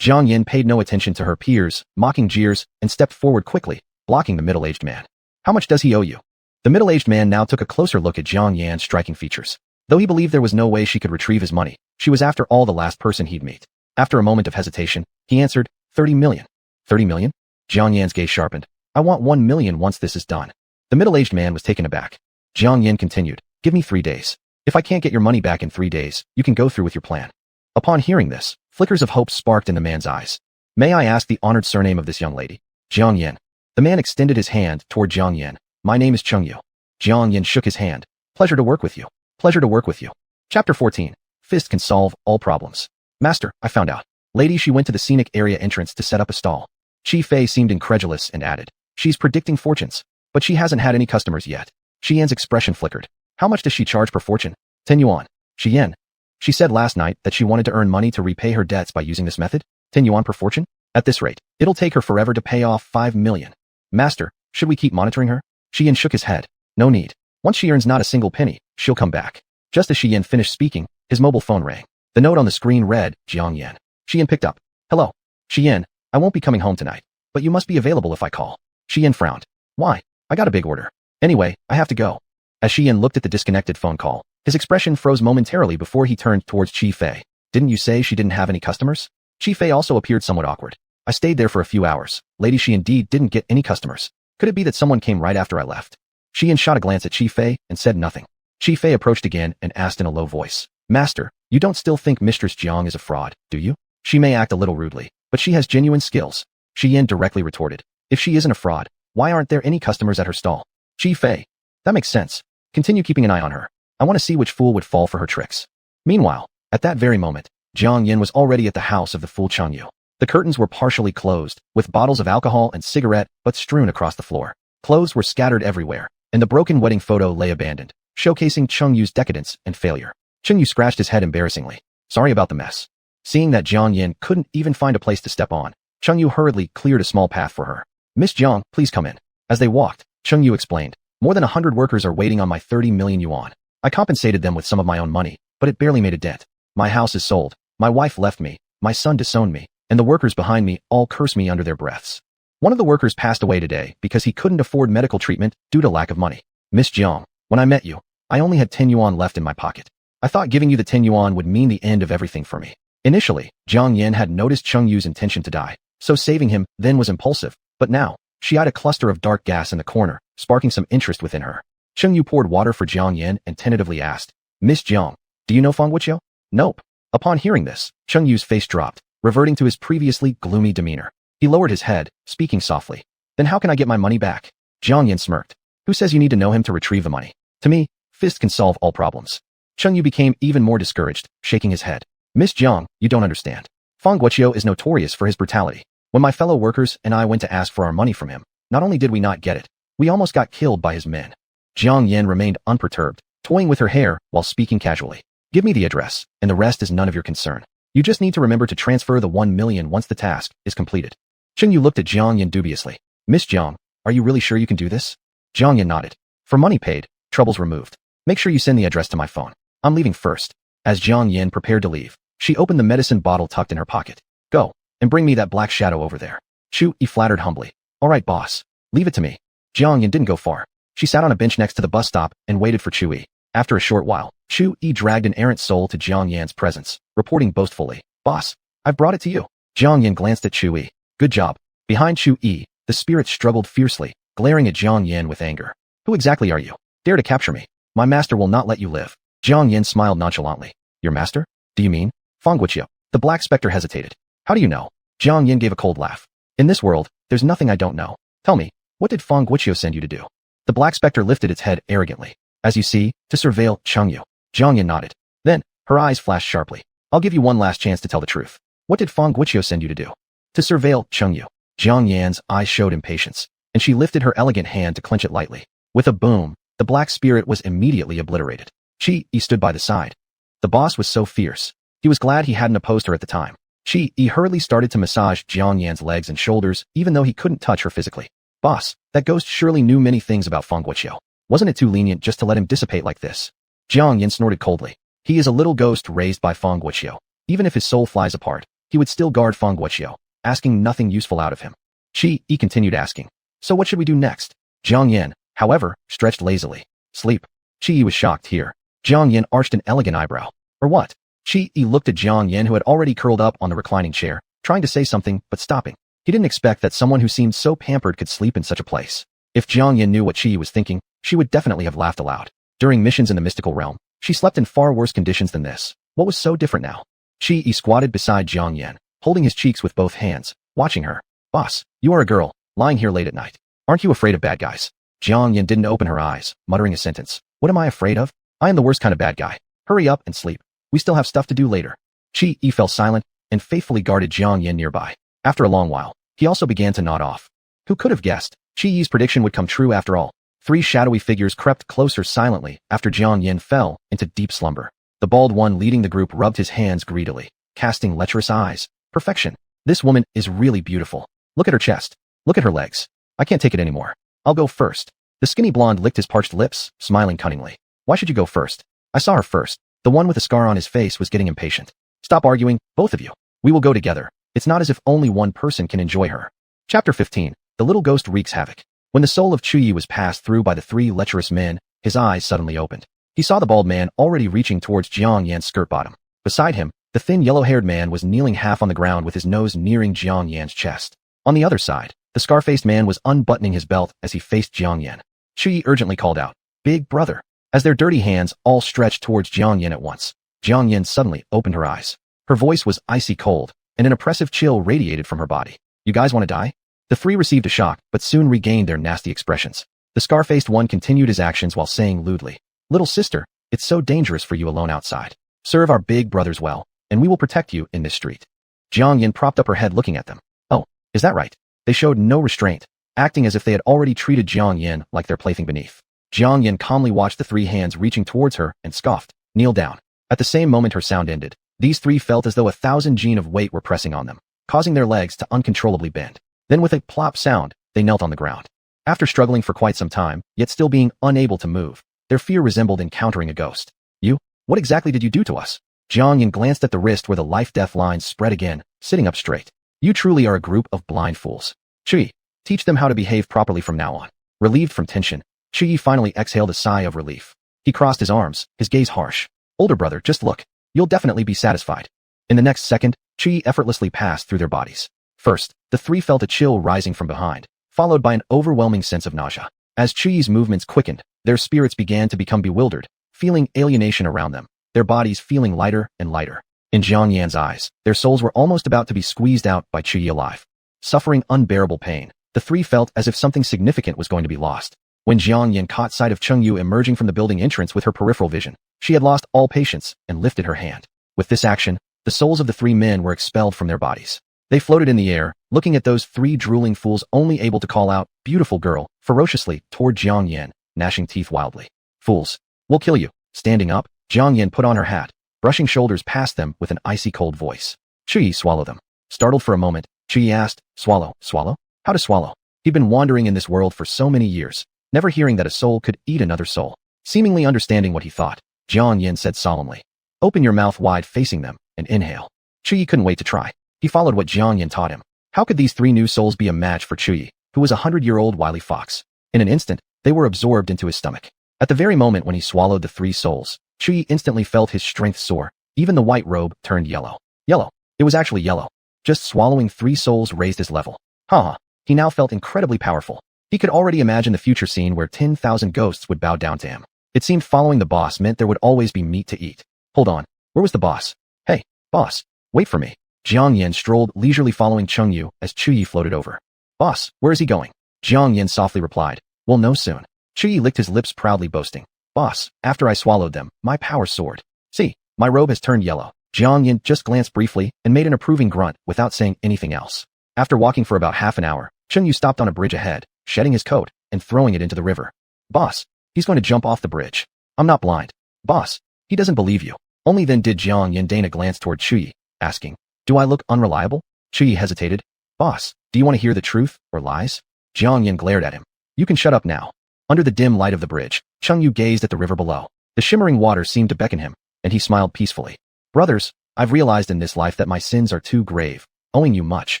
Jiang Yin paid no attention to her peers' mocking jeers and stepped forward quickly, blocking the middle-aged man. How much does he owe you? The middle-aged man now took a closer look at Jiang Yan's striking features. Though he believed there was no way she could retrieve his money, she was after all the last person he'd meet. After a moment of hesitation, he answered, 30 million. 30 million? Jiang Yan's gaze sharpened. I want 1 million once this is done. The middle-aged man was taken aback. Jiang Yin continued, give me 3 days. If I can't get your money back in 3 days, you can go through with your plan. Upon hearing this, flickers of hope sparked in the man's eyes. May I ask the honored surname of this young lady? Jiang Yin. The man extended his hand toward Jiang Yin. My name is Cheng Yu. Jiang Yin shook his hand. Pleasure to work with you. Pleasure to work with you. Chapter 14. Fist can solve all problems. Master, I found out. Lady, she went to the scenic area entrance to set up a stall. Chi Fei seemed incredulous and added, she's predicting fortunes, but she hasn't had any customers yet. Shi Yan's expression flickered. How much does she charge per fortune? 10 yuan. Shi Yan. She said last night that she wanted to earn money to repay her debts by using this method. 10 yuan per fortune? At this rate, it'll take her forever to pay off 5 million. Master, should we keep monitoring her? Shi Yan shook his head. No need. Once she earns not a single penny, she'll come back. Just as Shi Yan finished speaking, his mobile phone rang. The note on the screen read, Jiang Yan. Shi Yan picked up. Hello. Shi Yan, I won't be coming home tonight, but you must be available if I call. Shi Yan frowned. Why? I got a big order. Anyway, I have to go. As Shi Yan looked at the disconnected phone call, his expression froze momentarily before he turned towards Chi Fei. Didn't you say she didn't have any customers? Chi Fei also appeared somewhat awkward. I stayed there for a few hours. Lady, she indeed didn't get any customers. Could it be that someone came right after I left? Shi Yan shot a glance at Chi Fei and said nothing. Chi Fei approached again and asked in a low voice. Master, you don't still think Mistress Jiang is a fraud, do you? She may act a little rudely, but she has genuine skills. Shi Yan directly retorted. If she isn't a fraud, why aren't there any customers at her stall? Chi Fei. That makes sense. Continue keeping an eye on her. I want to see which fool would fall for her tricks. Meanwhile, at that very moment, Jiang Yin was already at the house of the fool Cheng Yu. The curtains were partially closed, with bottles of alcohol and cigarette butts strewn across the floor. Clothes were scattered everywhere, and the broken wedding photo lay abandoned, showcasing Cheng Yu's decadence and failure. Cheng Yu scratched his head embarrassingly. Sorry about the mess. Seeing that Jiang Yin couldn't even find a place to step on, Chung Yu hurriedly cleared a small path for her. Miss Jiang, please come in. As they walked, Chung Yu explained, more than 100 workers are waiting on my 30 million yuan. I compensated them with some of my own money, but it barely made a dent. My house is sold. My wife left me. My son disowned me. And the workers behind me all curse me under their breaths. One of the workers passed away today because he couldn't afford medical treatment due to lack of money. Miss Jiang, when I met you, I only had 10 yuan left in my pocket. I thought giving you the 10 yuan would mean the end of everything for me. Initially, Jiang Yan had noticed Chung Yu's intention to die, so saving him then was impulsive, but now, she eyed a cluster of dark gas in the corner, sparking some interest within her. Chung Yu poured water for Jiang Yan and tentatively asked, Miss Jiang, do you know Fang Guoqiu? Nope. Upon hearing this, Chung Yu's face dropped, reverting to his previously gloomy demeanor. He lowered his head, speaking softly. Then how can I get my money back? Jiang Yan smirked. Who says you need to know him to retrieve the money? To me, fists can solve all problems. Chung Yu became even more discouraged, shaking his head. Miss Jiang, you don't understand. Fang Guoqiu is notorious for his brutality. When my fellow workers and I went to ask for our money from him, not only did we not get it, we almost got killed by his men. Jiang Yan remained unperturbed, toying with her hair while speaking casually. Give me the address, and the rest is none of your concern. You just need to remember to transfer the 1 million once the task is completed. Chung Yu looked at Jiang Yan dubiously. Miss Jiang, are you really sure you can do this? Jiang Yan nodded. For money paid, troubles removed. Make sure you send the address to my phone. I'm leaving first. As Jiang Yan prepared to leave, she opened the medicine bottle tucked in her pocket. Go, and bring me that black shadow over there. Chu Yi flattered humbly. All right, boss. Leave it to me. Jiang Yan didn't go far. She sat on a bench next to the bus stop and waited for Chu Yi. After a short while, Chu Yi dragged an errant soul to Jiang Yan's presence, reporting boastfully, Boss, I've brought it to you. Jiang Yan glanced at Chu Yi. Good job. Behind Chu Yi, the spirit struggled fiercely, glaring at Jiang Yan with anger. Who exactly are you? Dare to capture me? My master will not let you live. Jiang Yan smiled nonchalantly. Your master? Do you mean? Fang Guoqiu. The black spectre hesitated. How do you know? Jiang Yan gave a cold laugh. In this world, there's nothing I don't know. Tell me, what did Fang Guoqiu send you to do? The black spectre lifted its head arrogantly. As you see, to surveil Chung Yu. Jiang Yan nodded. Then, her eyes flashed sharply. I'll give you one last chance to tell the truth. What did Fang Guoqiu send you to do? To surveil Chung Yu. Jiang Yan's eyes showed impatience, and she lifted her elegant hand to clench it lightly. With a boom, the black spirit was immediately obliterated. Chi Yi stood by the side. The boss was so fierce. He was glad he hadn't opposed her at the time. Chi Yi hurriedly started to massage Jiang Yan's legs and shoulders, even though he couldn't touch her physically. Boss, that ghost surely knew many things about Fang Guoqiu. Wasn't it too lenient just to let him dissipate like this? Jiang Yan snorted coldly. He is a little ghost raised by Fang Guoqiu. Even if his soul flies apart, he would still guard Fang Guoqiu, asking nothing useful out of him. Chi Yi continued asking. So what should we do next? Jiang Yan, however, stretched lazily. Sleep. Chi Yi was shocked here. Jiang Yan arched an elegant eyebrow. Or what? Chi Yi looked at Jiang Yan, who had already curled up on the reclining chair, trying to say something but stopping. He didn't expect that someone who seemed so pampered could sleep in such a place. If Jiang Yan knew what Chi Yi was thinking, she would definitely have laughed aloud. During missions in the mystical realm, she slept in far worse conditions than this. What was so different now? Chi Yi squatted beside Jiang Yan, holding his cheeks with both hands, watching her. Boss, you are a girl, lying here late at night. Aren't you afraid of bad guys? Jiang Yan didn't open her eyes, muttering a sentence. What am I afraid of? I am the worst kind of bad guy. Hurry up and sleep. We still have stuff to do later. Chi Yi fell silent and faithfully guarded Jiang Yan nearby. After a long while, he also began to nod off. Who could have guessed? Chi Yi's prediction would come true after all. 3 shadowy figures crept closer silently after Jiang Yan fell into deep slumber. The bald one leading the group rubbed his hands greedily, casting lecherous eyes. Perfection. This woman is really beautiful. Look at her chest. Look at her legs. I can't take it anymore. I'll go first. The skinny blonde licked his parched lips, smiling cunningly. Why should you go first? I saw her first. The one with the scar on his face was getting impatient. Stop arguing, both of you. We will go together. It's not as if only one person can enjoy her. Chapter 15. The little ghost wreaks havoc. When the soul of Chu Yi was passed through by the 3 lecherous men, his eyes suddenly opened. He saw the bald man already reaching towards Jiang Yan's skirt bottom. Beside him, the thin yellow-haired man was kneeling half on the ground with his nose nearing Jiang Yan's chest. On the other side, the scar-faced man was unbuttoning his belt as he faced Jiang Yan. Chu Yi urgently called out, Big brother. As their dirty hands all stretched towards Jiang Yan at once, Jiang Yan suddenly opened her eyes. Her voice was icy cold, and an oppressive chill radiated from her body. You guys want to die? The 3 received a shock, but soon regained their nasty expressions. The scar-faced one continued his actions while saying lewdly, Little sister, it's so dangerous for you alone outside. Serve our big brothers well, and we will protect you in this street. Jiang Yan propped up her head looking at them. Oh, is that right? They showed no restraint, acting as if they had already treated Jiang Yan like their plaything beneath. Jiang Yan calmly watched the 3 hands reaching towards her and scoffed, Kneel down. At the same moment her sound ended, these 3 felt as though 1,000 jin of weight were pressing on them, causing their legs to uncontrollably bend. Then with a plop sound, they knelt on the ground. After struggling for quite some time, yet still being unable to move, their fear resembled encountering a ghost. You? What exactly did you do to us? Jiang Yin glanced at the wrist where the life-death lines spread again, sitting up straight. You truly are a group of blind fools. Chui, teach them how to behave properly from now on. Relieved from tension, Chui finally exhaled a sigh of relief. He crossed his arms, his gaze harsh. Older brother, just look. You'll definitely be satisfied. In the next second, Chui effortlessly passed through their bodies. First, the three felt a chill rising from behind, followed by an overwhelming sense of nausea. As Chui's movements quickened, their spirits began to become bewildered, feeling alienation around them, their bodies feeling lighter and lighter. In Jiang Yan's eyes, their souls were almost about to be squeezed out by Chui alive. Suffering unbearable pain, the three felt as if something significant was going to be lost. When Jiang Yan caught sight of Cheng Yu emerging from the building entrance with her peripheral vision, she had lost all patience and lifted her hand. With this action, the souls of the three men were expelled from their bodies. They floated in the air, looking at those three drooling fools only able to call out, "Beautiful girl," ferociously toward Jiang Yan, gnashing teeth wildly. "Fools! We'll kill you." Standing up, Jiang Yan put on her hat, brushing shoulders past them with an icy cold voice. "Chui, swallow them." Startled for a moment, Chui asked, "Swallow? Swallow? How to swallow?" He'd been wandering in this world for so many years, never hearing that a soul could eat another soul. Seemingly understanding what he thought, Jiang Yan said solemnly, "Open your mouth wide facing them, and inhale." Chui couldn't wait to try. He followed what Jiang Yan taught him. How could these three new souls be a match for Chui, who was a 100-year-old wily fox? In an instant, they were absorbed into his stomach. At the very moment when he swallowed the three souls, Chui instantly felt his strength soar. Even the white robe turned yellow. Yellow. It was actually yellow. Just swallowing three souls raised his level. Haha. He now felt incredibly powerful. He could already imagine the future scene where 10,000 ghosts would bow down to him. It seemed following the boss meant there would always be meat to eat. Hold on. Where was the boss? Hey, boss. Wait for me. Jiang Yan strolled leisurely following Cheng Yu as Chui floated over. "Boss, where is he going?" Jiang Yan softly replied, "We'll know soon." Chui licked his lips proudly boasting, "Boss, after I swallowed them, my power soared. See, my robe has turned yellow." Jiang Yan just glanced briefly and made an approving grunt without saying anything else. After walking for about half an hour, Cheng Yu stopped on a bridge ahead, shedding his coat and throwing it into the river. "Boss, he's going to jump off the bridge." "I'm not blind." "Boss, he doesn't believe you." Only then did Jiang Yan deign a glance toward Chui, asking, "Do I look unreliable?" Chui hesitated. "Boss, do you want to hear the truth or lies?" Jiang Yan glared at him. "You can shut up now." Under the dim light of the bridge, Cheng Yu gazed at the river below. The shimmering water seemed to beckon him, and he smiled peacefully. "Brothers, I've realized in this life that my sins are too grave, owing you much,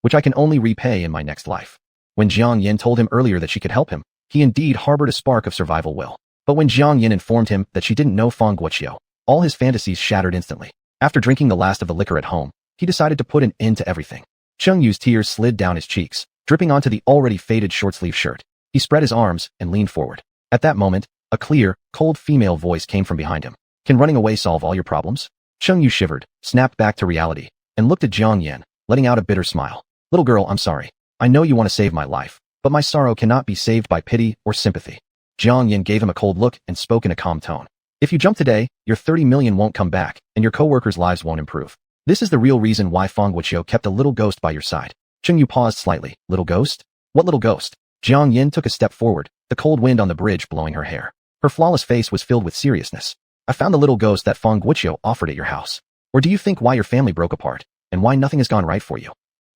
which I can only repay in my next life." When Jiang Yan told him earlier that she could help him, he indeed harbored a spark of survival will. But when Jiang Yan informed him that she didn't know Fang Guoqiu, all his fantasies shattered instantly. After drinking the last of the liquor at home, he decided to put an end to everything. Cheng Yu's tears slid down his cheeks, dripping onto the already faded short-sleeve shirt. He spread his arms and leaned forward. At that moment, a clear, cold female voice came from behind him. "Can running away solve all your problems?" Cheng Yu shivered, snapped back to reality, and looked at Jiang Yan, letting out a bitter smile. "Little girl, I'm sorry. I know you want to save my life, but my sorrow cannot be saved by pity or sympathy." Jiang Yan gave him a cold look and spoke in a calm tone. "If you jump today, your 30 million won't come back, and your co-workers' lives won't improve. This is the real reason why Fang Guoqiu kept a little ghost by your side." Cheng Yu paused slightly. "Little ghost? What little ghost?" Jiang Yan took a step forward, the cold wind on the bridge blowing her hair. Her flawless face was filled with seriousness. "I found the little ghost that Fang Guoqiu offered at your house. Or do you think why your family broke apart, and why nothing has gone right for you?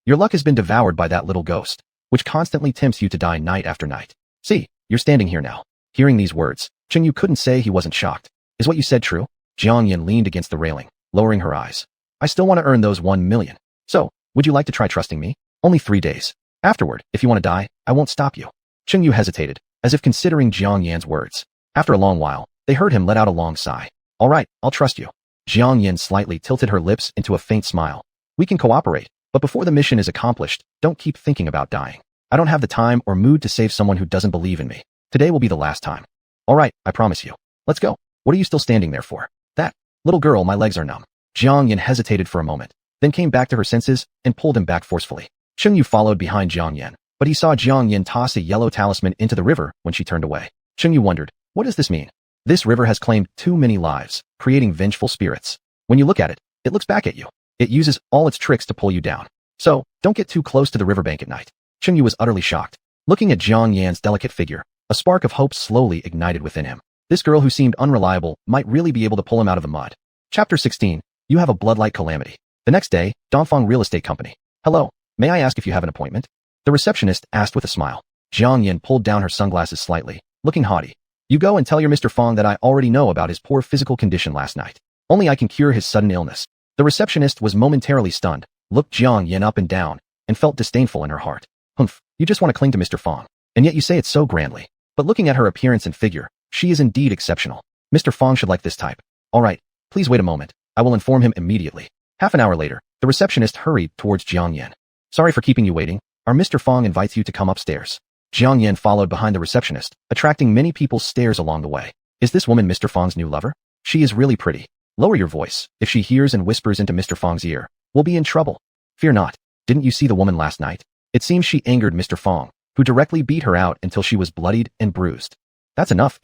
Your luck has been devoured by that little ghost, which constantly tempts you to die night after night. See, you're standing here now." Hearing these words, Cheng Yu couldn't say he wasn't shocked. "Is what you said true?" Jiang Yan leaned against the railing, lowering her eyes. "I still want to earn those 1 million. So, would you like to try trusting me? Only 3 days. Afterward, if you want to die, I won't stop you." Cheng Yu hesitated, as if considering Jiang Yan's words. After a long while, they heard him let out a long sigh. "All right, I'll trust you." Jiang Yan slightly tilted her lips into a faint smile. "We can cooperate, but before the mission is accomplished, don't keep thinking about dying. I don't have the time or mood to save someone who doesn't believe in me. Today will be the last time." "All right, I promise you. Let's go." "What are you still standing there for?" "That. Little girl, my legs are numb." Jiang Yan hesitated for a moment, then came back to her senses and pulled him back forcefully. Cheng Yu followed behind Jiang Yan, but he saw Jiang Yan toss a yellow talisman into the river when she turned away. Cheng Yu wondered, what does this mean? This river has claimed too many lives, creating vengeful spirits. When you look at it, it looks back at you. It uses all its tricks to pull you down. So, don't get too close to the riverbank at night. Cheng Yu was utterly shocked. Looking at Jiang Yan's delicate figure, a spark of hope slowly ignited within him. This girl who seemed unreliable might really be able to pull him out of the mud. Chapter 16. You have a bloodlight calamity. The next day, Dongfang Real Estate Company. Hello, may I ask if you have an appointment? The receptionist asked with a smile. Jiang Yin pulled down her sunglasses slightly, looking haughty. You go and tell your Mr. Fong that I already know about his poor physical condition last night. Only I can cure his sudden illness. The receptionist was momentarily stunned, looked Jiang Yin up and down, and felt disdainful in her heart. Humph, you just want to cling to Mr. Fong. And yet you say it so grandly. But looking at her appearance and figure, she is indeed exceptional. Mr. Fong should like this type. All right, please wait a moment. I will inform him immediately. Half an hour later, the receptionist hurried towards Jiang Yin. Sorry for keeping you waiting. Our Mr. Fong invites you to come upstairs. Jiang Yin followed behind the receptionist, attracting many people's stares along the way. Is this woman Mr. Fong's new lover? She is really pretty. Lower your voice. If she hears and whispers into Mr. Fong's ear, we'll be in trouble. Fear not. Didn't you see the woman last night? It seems she angered Mr. Fong, who directly beat her out until she was bloodied and bruised. That's enough.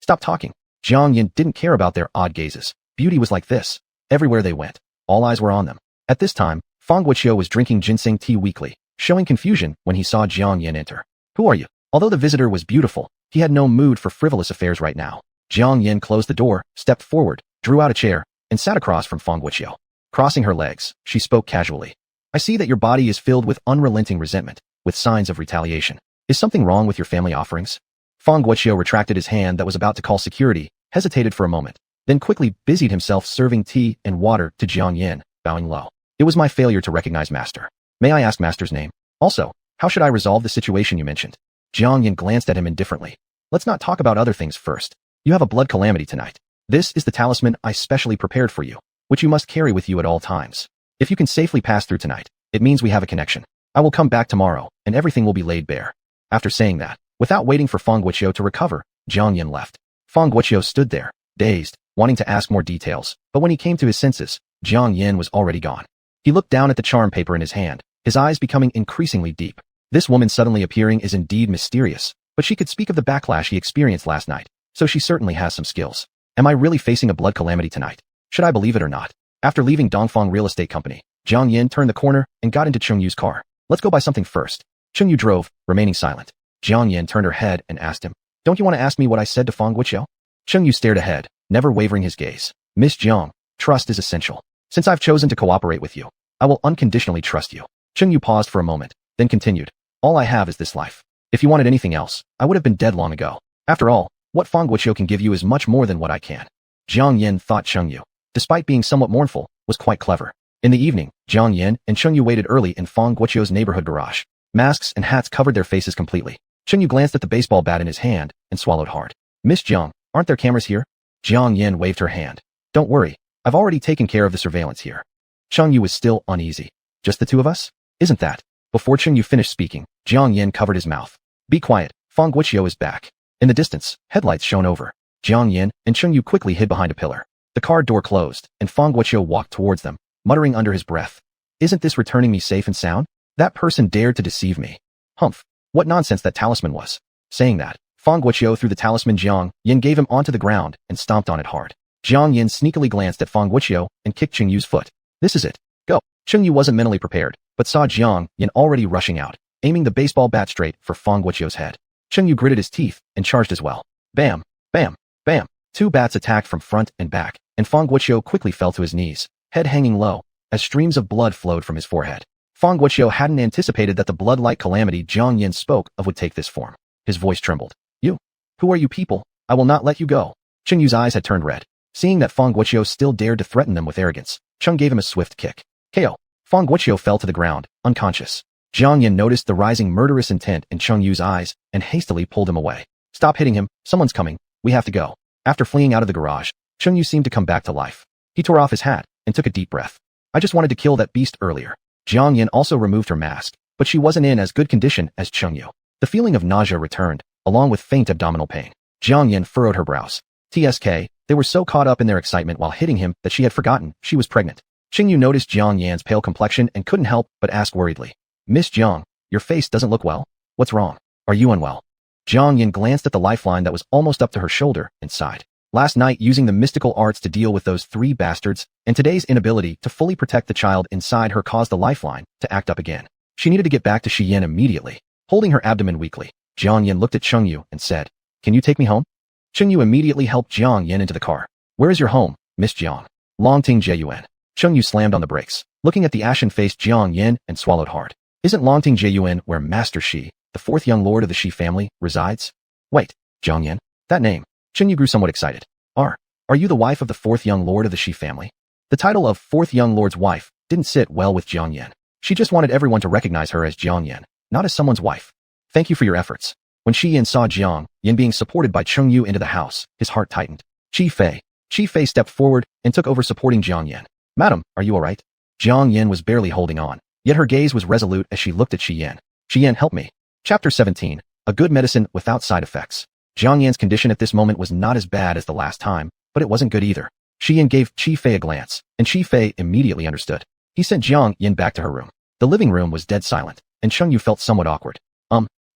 Stop talking. Jiang Yin didn't care about their odd gazes. Beauty was like this. Everywhere they went, all eyes were on them. At this time, Fong Guoqiu was drinking ginseng tea weakly, showing confusion when he saw Jiang Yin enter. Who are you? Although the visitor was beautiful, he had no mood for frivolous affairs right now. Jiang Yin closed the door, stepped forward, drew out a chair, and sat across from Fong Guoqiu. Crossing her legs, she spoke casually. I see that your body is filled with unrelenting resentment, with signs of retaliation. Is something wrong with your family offerings? Fong Guoqiu retracted his hand that was about to call security, hesitated for a moment, then quickly busied himself serving tea and water to Jiang Yin, bowing low. It was my failure to recognize Master. May I ask Master's name? Also, how should I resolve the situation you mentioned? Jiang Yin glanced at him indifferently. Let's not talk about other things first. You have a blood calamity tonight. This is the talisman I specially prepared for you, which you must carry with you at all times. If you can safely pass through tonight, it means we have a connection. I will come back tomorrow, and everything will be laid bare. After saying that, without waiting for Fong Guoqiu to recover, Jiang Yin left. Fong Guoqiu stood there, dazed, wanting to ask more details, but when he came to his senses, Jiang Yin was already gone. He looked down at the charm paper in his hand, his eyes becoming increasingly deep. This woman suddenly appearing is indeed mysterious, but she could speak of the backlash he experienced last night, so she certainly has some skills. Am I really facing a blood calamity tonight? Should I believe it or not? After leaving Dongfang Real Estate Company, Jiang Yin turned the corner and got into Chungyu's car. Let's go buy something first. Chungyu drove, remaining silent. Jiang Yin turned her head and asked him, Don't you want to ask me what I said to Fong Guoqiu? Chungyu stared ahead, never wavering his gaze. Miss Jiang, trust is essential. Since I've chosen to cooperate with you, I will unconditionally trust you. Chungyu paused for a moment, then continued. All I have is this life. If you wanted anything else, I would have been dead long ago. After all, what Fong Guoqiu can give you is much more than what I can. Jiang Yin thought Chungyu, despite being somewhat mournful, was quite clever. In the evening, Jiang Yin and Chungyu waited early in Fong Guoqiu's neighborhood garage. Masks and hats covered their faces completely. Chungyu glanced at the baseball bat in his hand and swallowed hard. Miss Jiang, aren't there cameras here? Jiang Yin waved her hand. Don't worry, I've already taken care of the surveillance here. Chungyu was still uneasy. Just the two of us? Isn't that? Before Chungyu finished speaking, Jiang Yin covered his mouth. Be quiet, Fong Guoqiu is back. In the distance, headlights shone over. Jiang Yin and Chungyu quickly hid behind a pillar. The car door closed, and Fong Guoqiu walked towards them, muttering under his breath. Isn't this returning me safe and sound? That person dared to deceive me. Humph. What nonsense that talisman was. Saying that, Fong Guoqiu threw the talisman Jiang Yin gave him onto the ground and stomped on it hard. Jiang Yin sneakily glanced at Fong Guoqiu and kicked Chungyu's foot. This is it. Go. Chungyu wasn't mentally prepared, but saw Jiang Yin already rushing out, aiming the baseball bat straight for Fong Guoqiu's head. Chungyu gritted his teeth and charged as well. Bam, bam, bam. Two bats attacked from front and back, and Fong Guoqiu quickly fell to his knees, head hanging low, as streams of blood flowed from his forehead. Fong Guoqiu hadn't anticipated that the blood-like calamity Jiang Yin spoke of would take this form. His voice trembled. You? Who are you people? I will not let you go. Chungyu's eyes had turned red. Seeing that Fong Guoqiu still dared to threaten them with arrogance, Chung gave him a swift kick. KO. Fong Guoqiu fell to the ground, unconscious. Jiang Yin noticed the rising murderous intent in Chung Yu's eyes and hastily pulled him away. Stop hitting him, someone's coming, we have to go. After fleeing out of the garage, Chung Yu seemed to come back to life. He tore off his hat and took a deep breath. I just wanted to kill that beast earlier. Jiang Yin also removed her mask, but she wasn't in as good condition as Chung Yu. The feeling of nausea returned, along with faint abdominal pain. Jiang Yin furrowed her brows. TSK, they were so caught up in their excitement while hitting him that she had forgotten she was pregnant. Ching Yu noticed Jiang Yan's pale complexion and couldn't help but ask worriedly. Miss Jiang, your face doesn't look well. What's wrong? Are you unwell? Jiang Yin glanced at the lifeline that was almost up to her shoulder and sighed. Last night, using the mystical arts to deal with those three bastards, and today's inability to fully protect the child inside her caused the lifeline to act up again. She needed to get back to Shi Yin immediately. Holding her abdomen weakly, Jiang Yin looked at Cheng Yu and said, Can you take me home? Cheng Yu immediately helped Jiang Yin into the car. Where is your home, Miss Jiang? Longting Jeyuan. Cheng Yu slammed on the brakes, looking at the ashen-faced Jiang Yin and swallowed hard. Isn't Longting Jiyuan where Master Shi, the fourth young lord of the Shi family, resides? Wait, Jiang Yin? That name. Cheng Yu grew somewhat excited. Are you the wife of the fourth young lord of the Shi family? The title of fourth young lord's wife didn't sit well with Jiang Yin. She just wanted everyone to recognize her as Jiang Yin, not as someone's wife. Thank you for your efforts. When Shi Yin saw Jiang Yin being supported by Cheng Yu into the house, his heart tightened. Chi Fei stepped forward and took over supporting Jiang Yin. Madam, are you alright? Jiang Yin was barely holding on, yet her gaze was resolute as she looked at Shi Yin. Shi Yin, help me. Chapter 17. A good medicine without side effects. Jiang Yin's condition at this moment was not as bad as the last time, but it wasn't good either. Shi Yin gave Chi Fei a glance, and Chi Fei immediately understood. He sent Jiang Yin back to her room. The living room was dead silent, and Cheng Yu felt somewhat awkward.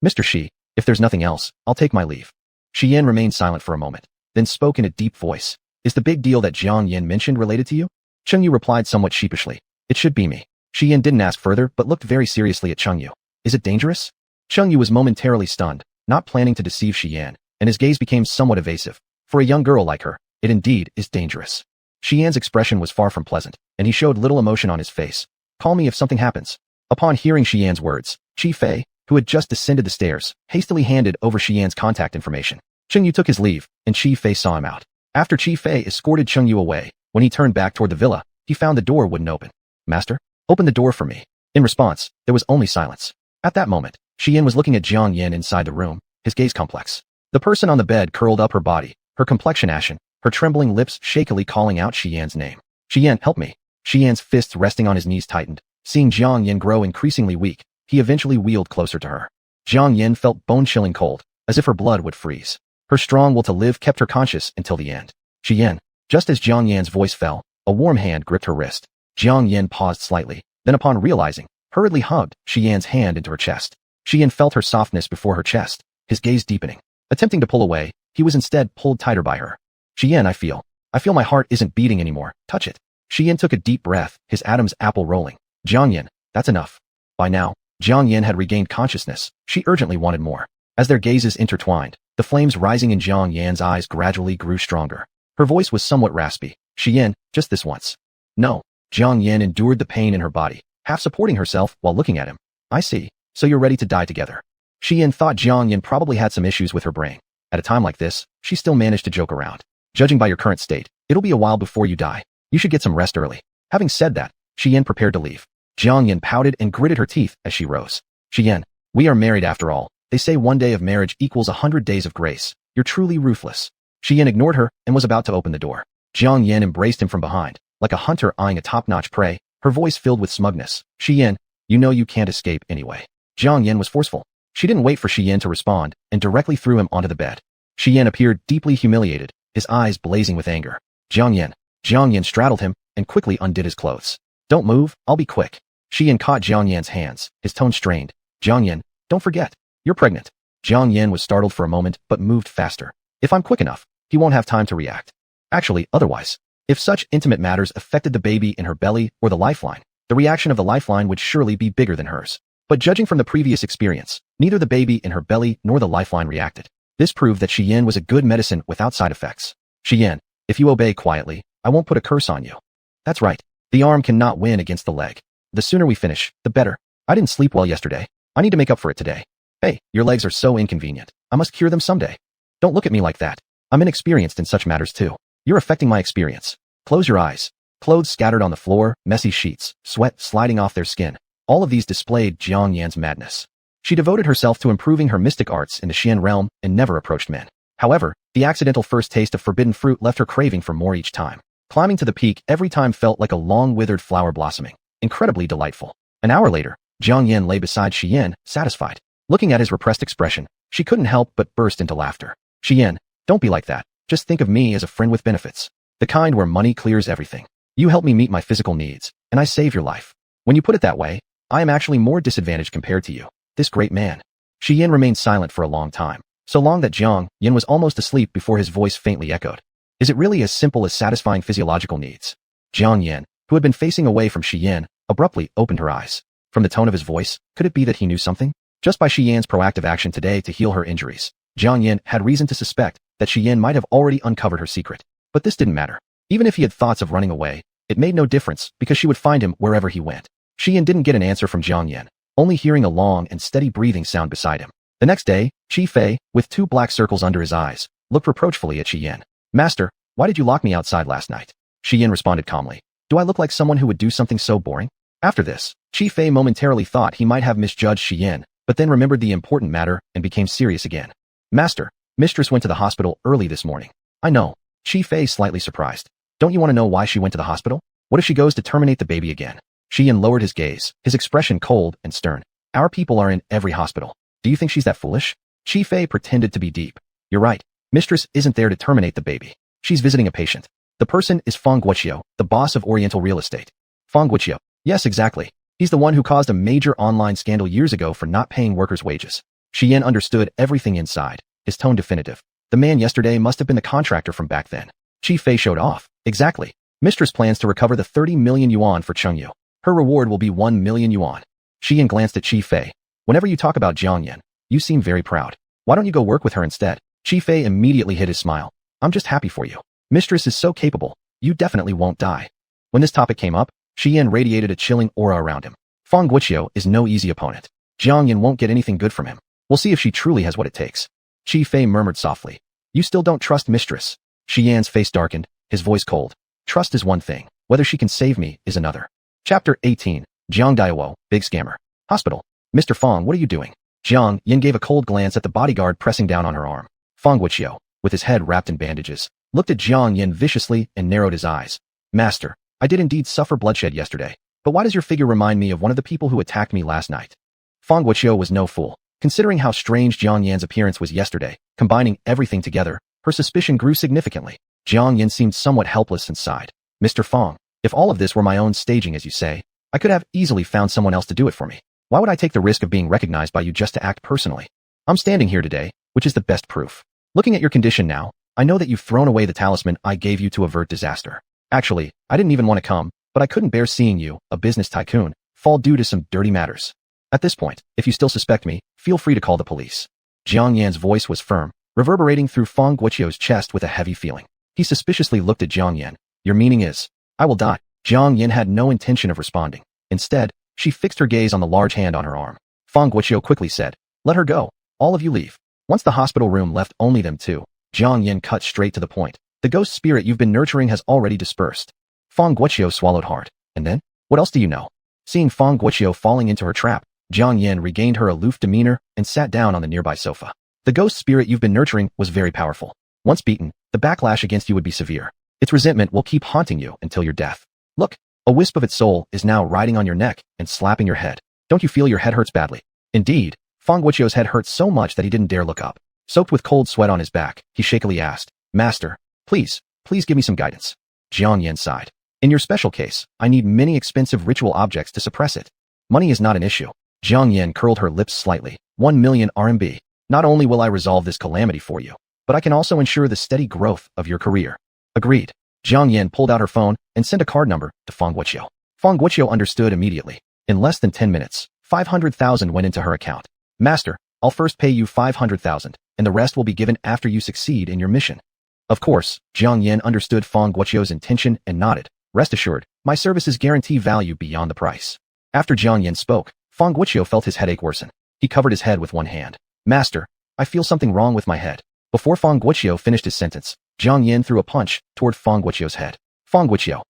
Mr. Shi, if there's nothing else, I'll take my leave. Shi Yin remained silent for a moment, then spoke in a deep voice. Is the big deal that Jiang Yin mentioned related to you? Cheng Yu replied somewhat sheepishly. It should be me. Shi Yin didn't ask further but looked very seriously at Cheng Yu. Is it dangerous? Cheng Yu was momentarily stunned, not planning to deceive Shi Yin, and his gaze became somewhat evasive. For a young girl like her, it indeed is dangerous. Shi Yin's expression was far from pleasant, and he showed little emotion on his face. Call me if something happens. Upon hearing Shi Yin's words, Chi Fei, who had just descended the stairs, hastily handed over Shi Yin's contact information. Cheng Yu took his leave, and Chi Fei saw him out. After Chi Fei escorted Cheng Yu away, when he turned back toward the villa, he found the door wouldn't open. Master, open the door for me. In response, there was only silence. At that moment, Shi Yin was looking at Jiang Yin inside the room, his gaze complex. The person on the bed curled up her body, her complexion ashen, her trembling lips shakily calling out Shi Yin's name. Shi Yin, help me. Shi Yin's fists resting on his knees tightened. Seeing Jiang Yin grow increasingly weak, he eventually wheeled closer to her. Jiang Yin felt bone-chilling cold, as if her blood would freeze. Her strong will to live kept her conscious until the end. Shi Yin. Just as Jiang Yin's voice fell, a warm hand gripped her wrist. Jiang Yin paused slightly, then upon realizing, hurriedly hugged Shi Yin's hand into her chest. Shi Yin felt her softness before her chest, his gaze deepening. Attempting to pull away, he was instead pulled tighter by her. Shi Yin, I feel my heart isn't beating anymore. Touch it. Shi Yin took a deep breath, his Adam's apple rolling. Jiang Yin, that's enough. By now, Jiang Yin had regained consciousness. She urgently wanted more. As their gazes intertwined, the flames rising in Jiang Yin's eyes gradually grew stronger. Her voice was somewhat raspy. Shi Yin, just this once. No. Jiang Yin endured the pain in her body, half supporting herself while looking at him. I see. So you're ready to die together. Shi Yin thought Jiang Yin probably had some issues with her brain. At a time like this, she still managed to joke around. Judging by your current state, it'll be a while before you die. You should get some rest early. Having said that, Shi Yin prepared to leave. Jiang Yin pouted and gritted her teeth as she rose. Shi Yin, we are married after all. They say 1 day of marriage equals 100 days of grace. You're truly ruthless. Shi Yin ignored her and was about to open the door. Jiang Yin embraced him from behind, like a hunter eyeing a top-notch prey, her voice filled with smugness. Shi Yin, you know you can't escape anyway. Jiang Yin was forceful. She didn't wait for Shi Yin to respond and directly threw him onto the bed. Shi Yin appeared deeply humiliated, his eyes blazing with anger. Jiang Yin straddled him and quickly undid his clothes. Don't move, I'll be quick. Shi Yin caught Jiang Yin's hands, his tone strained. Jiang Yin, don't forget, you're pregnant. Jiang Yin was startled for a moment but moved faster. If I'm quick enough, he won't have time to react. Actually, otherwise. If such intimate matters affected the baby in her belly or the lifeline, the reaction of the lifeline would surely be bigger than hers. But judging from the previous experience, neither the baby in her belly nor the lifeline reacted. This proved that Shi Yin was a good medicine without side effects. Shi Yin, if you obey quietly, I won't put a curse on you. That's right. The arm cannot win against the leg. The sooner we finish, the better. I didn't sleep well yesterday. I need to make up for it today. Hey, your legs are so inconvenient. I must cure them someday. Don't look at me like that. I'm inexperienced in such matters too. You're affecting my experience. Close your eyes. Clothes scattered on the floor, messy sheets, sweat sliding off their skin. All of these displayed Jiang Yin's madness. She devoted herself to improving her mystic arts in the Xian realm and never approached men. However, the accidental first taste of forbidden fruit left her craving for more each time. Climbing to the peak every time felt like a long withered flower blossoming. Incredibly delightful. An hour later, Jiang Yin lay beside Shi Yin, satisfied. Looking at his repressed expression, she couldn't help but burst into laughter. Shi Yin, don't be like that. Just think of me as a friend with benefits. The kind where money clears everything. You help me meet my physical needs, and I save your life. When you put it that way, I am actually more disadvantaged compared to you, this great man. Shi Yin remained silent for a long time, so long that Jiang Yin was almost asleep before his voice faintly echoed. Is it really as simple as satisfying physiological needs? Jiang Yin, who had been facing away from Shi Yin, abruptly opened her eyes. From the tone of his voice, could it be that he knew something? Just by Shi Yin's proactive action today to heal her injuries, Jiang Yin had reason to suspect that Shi Yin might have already uncovered her secret. But this didn't matter. Even if he had thoughts of running away, It made no difference because she would find him wherever he went. Shi Yan didn't get an answer from Jiang Yan, only hearing a long and steady breathing sound beside him. The next day, Qi Fei, with 2 black circles under his eyes, looked reproachfully at Shi Yan. Master, why did you lock me outside last night? Shi Yan responded calmly. Do I look like someone who would do something so boring? After this, Qi Fei momentarily thought he might have misjudged Shi Yan, but then remembered the important matter and became serious again. Master, Mistress went to the hospital early this morning. I know. Qi Fei slightly surprised. Don't you want to know why she went to the hospital? What if she goes to terminate the baby again? Shi Yan lowered his gaze, his expression cold and stern. Our people are in every hospital. Do you think she's that foolish? Qi Fei pretended to be deep. You're right. Mistress isn't there to terminate the baby. She's visiting a patient. The person is Fang Guoqiu, the boss of Oriental Real Estate. Fang Guoqiu. Yes, exactly. He's the one who caused a major online scandal years ago for not paying workers' wages. Shi Yan understood everything inside, his tone definitive. The man yesterday must have been the contractor from back then. Qi Fei showed off. Exactly. Mistress plans to recover the 30 million yuan for Chengyu. Her reward will be 1 million yuan. Shi Yan glanced at Qi Fei. Whenever you talk about Jiang Yan, you seem very proud. Why don't you go work with her instead? Qi Fei immediately hid his smile. I'm just happy for you. Mistress is so capable, you definitely won't die. When this topic came up, Shi Yan radiated a chilling aura around him. Fang Guoqiu is no easy opponent. Jiang Yan won't get anything good from him. We'll see if she truly has what it takes. Qi Fei murmured softly. You still don't trust Mistress. Shi Yan's face darkened, his voice cold. Trust is one thing. Whether she can save me is another. Chapter 18. Jiang Daiwo, Big Scammer. Hospital. Mr. Fang, what are you doing? Jiang Yan gave a cold glance at the bodyguard pressing down on her arm. Fang Guoqiu, with his head wrapped in bandages, looked at Jiang Yan viciously and narrowed his eyes. Master, I did indeed suffer bloodshed yesterday, but why does your figure remind me of one of the people who attacked me last night? Fang Guoqiu was no fool. Considering how strange Jiang Yan's appearance was yesterday, combining everything together, her suspicion grew significantly. Jiang Yan seemed somewhat helpless and sighed. Mr. Fang, if all of this were my own staging as you say, I could have easily found someone else to do it for me. Why would I take the risk of being recognized by you just to act personally? I'm standing here today, which is the best proof. Looking at your condition now, I know that you've thrown away the talisman I gave you to avert disaster. Actually, I didn't even want to come, but I couldn't bear seeing you, a business tycoon, fall due to some dirty matters. At this point, if you still suspect me, feel free to call the police. Jiang Yan's voice was firm, reverberating through Fang Guoqiu's chest with a heavy feeling. He suspiciously looked at Jiang Yan. Your meaning is, I will die. Jiang Yan had no intention of responding. Instead, she fixed her gaze on the large hand on her arm. Fang Guoqiu quickly said, let her go. All of you leave. Once the hospital room left only them two, Jiang Yan cut straight to the point. The ghost spirit you've been nurturing has already dispersed. Fang Guoqiu swallowed hard. And then? What else do you know? Seeing Fang Guoqiu falling into her trap, Jiang Yan regained her aloof demeanor and sat down on the nearby sofa. The ghost spirit you've been nurturing was very powerful. Once beaten, the backlash against you would be severe. Its resentment will keep haunting you until your death. Look, a wisp of its soul is now riding on your neck and slapping your head. Don't you feel your head hurts badly? Indeed, Fang Guoqiu's head hurt so much that he didn't dare look up. Soaked with cold sweat on his back, he shakily asked, Master, please give me some guidance. Jiang Yan sighed. In your special case, I need many expensive ritual objects to suppress it. Money is not an issue. Jiang Yan curled her lips slightly. 1 million RMB. Not only will I resolve this calamity for you, but I can also ensure the steady growth of your career. Agreed. Jiang Yan pulled out her phone and sent a card number to Fang Guoqiu. Fang Guoqiu understood immediately. In less than 10 minutes, 500,000 went into her account. Master, I'll first pay you 500,000, and the rest will be given after you succeed in your mission. Of course, Jiang Yan understood Fang Guoqiu's intention and nodded. Rest assured, my services guarantee value beyond the price. After Jiang Yan spoke, Fang Guoqiu felt his headache worsen. He covered his head with one hand. Master, I feel something wrong with my head. Before Fang Guoqiu finished his sentence, Jiang Yan threw a punch toward Fang Guoqiu's head. Fang Guoqiu.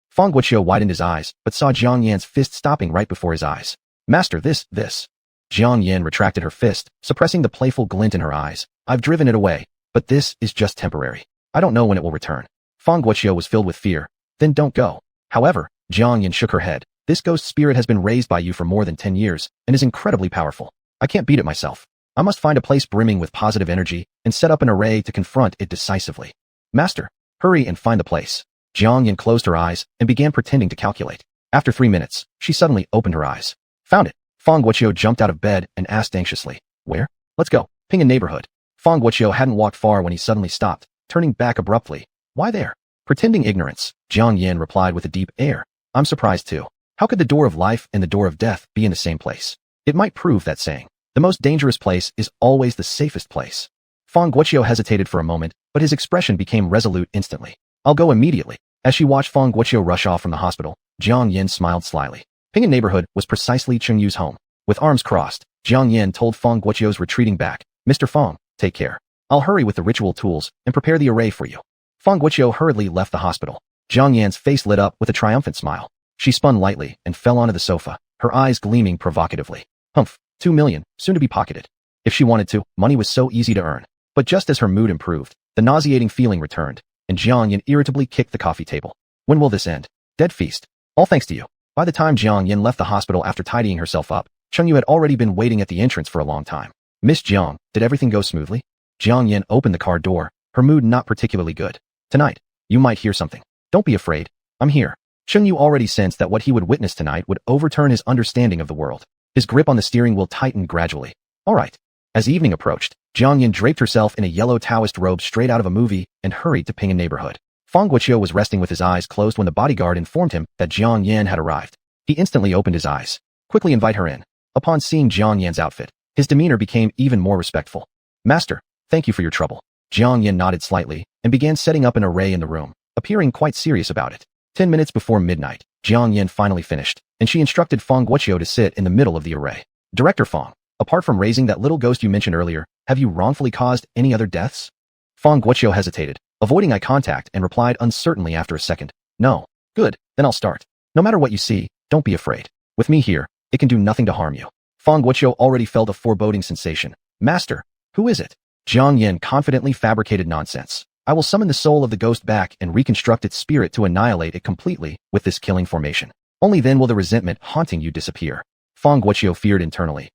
Fang Guoqiu widened his eyes, but saw Jiang Yan's fist stopping right before his eyes. Master, this. Jiang Yan retracted her fist, suppressing the playful glint in her eyes. I've driven it away, but this is just temporary. I don't know when it will return. Fang Guoqiu was filled with fear. Then don't go. However, Jiang Yan shook her head. This ghost spirit has been raised by you for more than 10 years, and is incredibly powerful. I can't beat it myself. I must find a place brimming with positive energy, and set up an array to confront it decisively. Master, hurry and find the place. Jiang Yan closed her eyes, and began pretending to calculate. After 3 minutes, she suddenly opened her eyes. Found it. Fang Guoqiu jumped out of bed and asked anxiously. Where? Let's go. Ping a neighborhood. Fang Guoqiu hadn't walked far when he suddenly stopped, turning back abruptly. Why there? Pretending ignorance, Jiang Yan replied with a deep air. I'm surprised too. How could the door of life and the door of death be in the same place? It might prove that saying. The most dangerous place is always the safest place. Fang Guoqiu hesitated for a moment, but his expression became resolute instantly. I'll go immediately. As she watched Fong Guoqiu rush off from the hospital, Jiang Yin smiled slyly. Ping'an neighborhood was precisely Chungyu's home. With arms crossed, Jiang Yin told Fong Guoqiu's retreating back, "Mr. Fong, take care. I'll hurry with the ritual tools and prepare the array for you." Fong Guoqiu hurriedly left the hospital. Jiang Yan's face lit up with a triumphant smile. She spun lightly and fell onto the sofa, her eyes gleaming provocatively. Humph, 2 million, soon to be pocketed. If she wanted to, money was so easy to earn. But just as her mood improved, the nauseating feeling returned, and Jiang Yin irritably kicked the coffee table. When will this end? Dead feast. All thanks to you. By the time Jiang Yin left the hospital after tidying herself up, Chungyu had already been waiting at the entrance for a long time. "Miss Jiang, did everything go smoothly?" Jiang Yin opened the car door, her mood not particularly good. "Tonight, you might hear something. Don't be afraid. I'm here." Chungyu already sensed that what he would witness tonight would overturn his understanding of the world. His grip on the steering wheel tightened gradually. All right. As evening approached, Jiang Yin draped herself in a yellow Taoist robe straight out of a movie and hurried to Ping'an neighborhood. Fong Guoqiu was resting with his eyes closed when the bodyguard informed him that Jiang Yin had arrived. He instantly opened his eyes. "Quickly invite her in." Upon seeing Jiang Yan's outfit, his demeanor became even more respectful. "Master, thank you for your trouble." Jiang Yin nodded slightly and began setting up an array in the room, appearing quite serious about it. 10 minutes before midnight, Jiang Yin finally finished, and she instructed Fong Guoqiu to sit in the middle of the array. "Director Fong, apart from raising that little ghost you mentioned earlier, have you wrongfully caused any other deaths?" Fong Guoqiu hesitated, avoiding eye contact, and replied uncertainly after a second. "No." "Good, then I'll start. No matter what you see, don't be afraid. With me here, it can do nothing to harm you." Fong Guoqiu already felt a foreboding sensation. "Master, who is it?" Jiang Yin confidently fabricated nonsense. "I will summon the soul of the ghost back and reconstruct its spirit to annihilate it completely with this killing formation. Only then will the resentment haunting you disappear." Fong Guoqiu feared internally.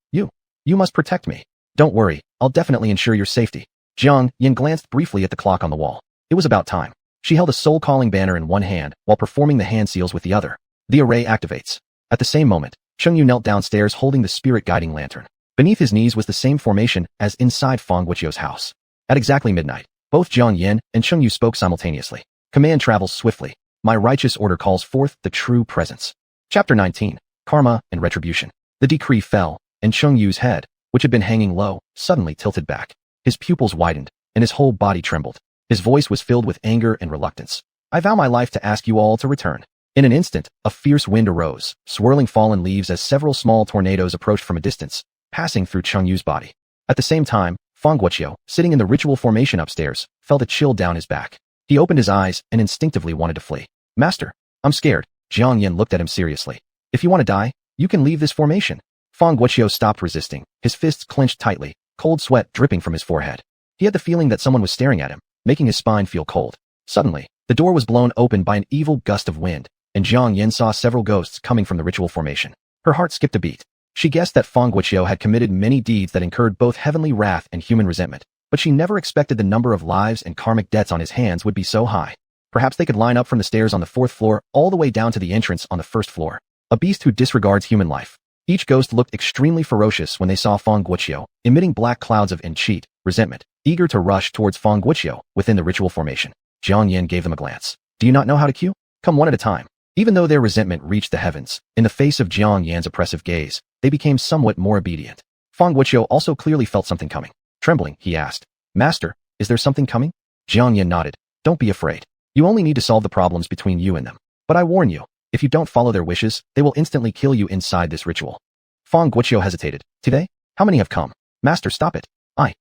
You must protect me." "Don't worry, I'll definitely ensure your safety." Jiang Yin glanced briefly at the clock on the wall. It was about time. She held a soul-calling banner in one hand while performing the hand seals with the other. The array activates. At the same moment, Chungyu knelt downstairs holding the spirit-guiding lantern. Beneath his knees was the same formation as inside Fong Guoqiu's house. At exactly midnight, both Jiang Yin and Chungyu spoke simultaneously. Command travels swiftly. My righteous order calls forth the true presence. Chapter 19. Karma and Retribution. The decree fell, and Chungyu's head, which had been hanging low, suddenly tilted back. His pupils widened, and his whole body trembled. His voice was filled with anger and reluctance. "I vow my life to ask you all to return." In an instant, a fierce wind arose, swirling fallen leaves as several small tornadoes approached from a distance, passing through Chungyu's body. At the same time, Fong Guoqiu, sitting in the ritual formation upstairs, felt a chill down his back. He opened his eyes and instinctively wanted to flee. "Master, I'm scared." Jiang Yin looked at him seriously. "If you want to die, you can leave this formation." Fong Guoqiu stopped resisting, his fists clenched tightly, cold sweat dripping from his forehead. He had the feeling that someone was staring at him, making his spine feel cold. Suddenly, the door was blown open by an evil gust of wind, and Jiang Yin saw several ghosts coming from the ritual formation. Her heart skipped a beat. She guessed that Fong Guoqiu had committed many deeds that incurred both heavenly wrath and human resentment, but she never expected the number of lives and karmic debts on his hands would be so high. Perhaps they could line up from the stairs on the 4th floor all the way down to the entrance on the 1st floor. A beast who disregards human life. Each ghost looked extremely ferocious when they saw Fong Guoqiu, emitting black clouds of cheat, resentment, eager to rush towards Fong Guoqiu within the ritual formation. Jiang Yin gave them a glance. "Do you not know how to queue? Come one at a time." Even though their resentment reached the heavens, in the face of Jiang Yan's oppressive gaze, they became somewhat more obedient. Fong Guoqiu also clearly felt something coming. Trembling, he asked, "Master, is there something coming?" Jiang Yin nodded. "Don't be afraid. You only need to solve the problems between you and them. But I warn you, if you don't follow their wishes, they will instantly kill you inside this ritual." Fong Guoqiu hesitated. "Today? How many have come?" "Master, stop it." I.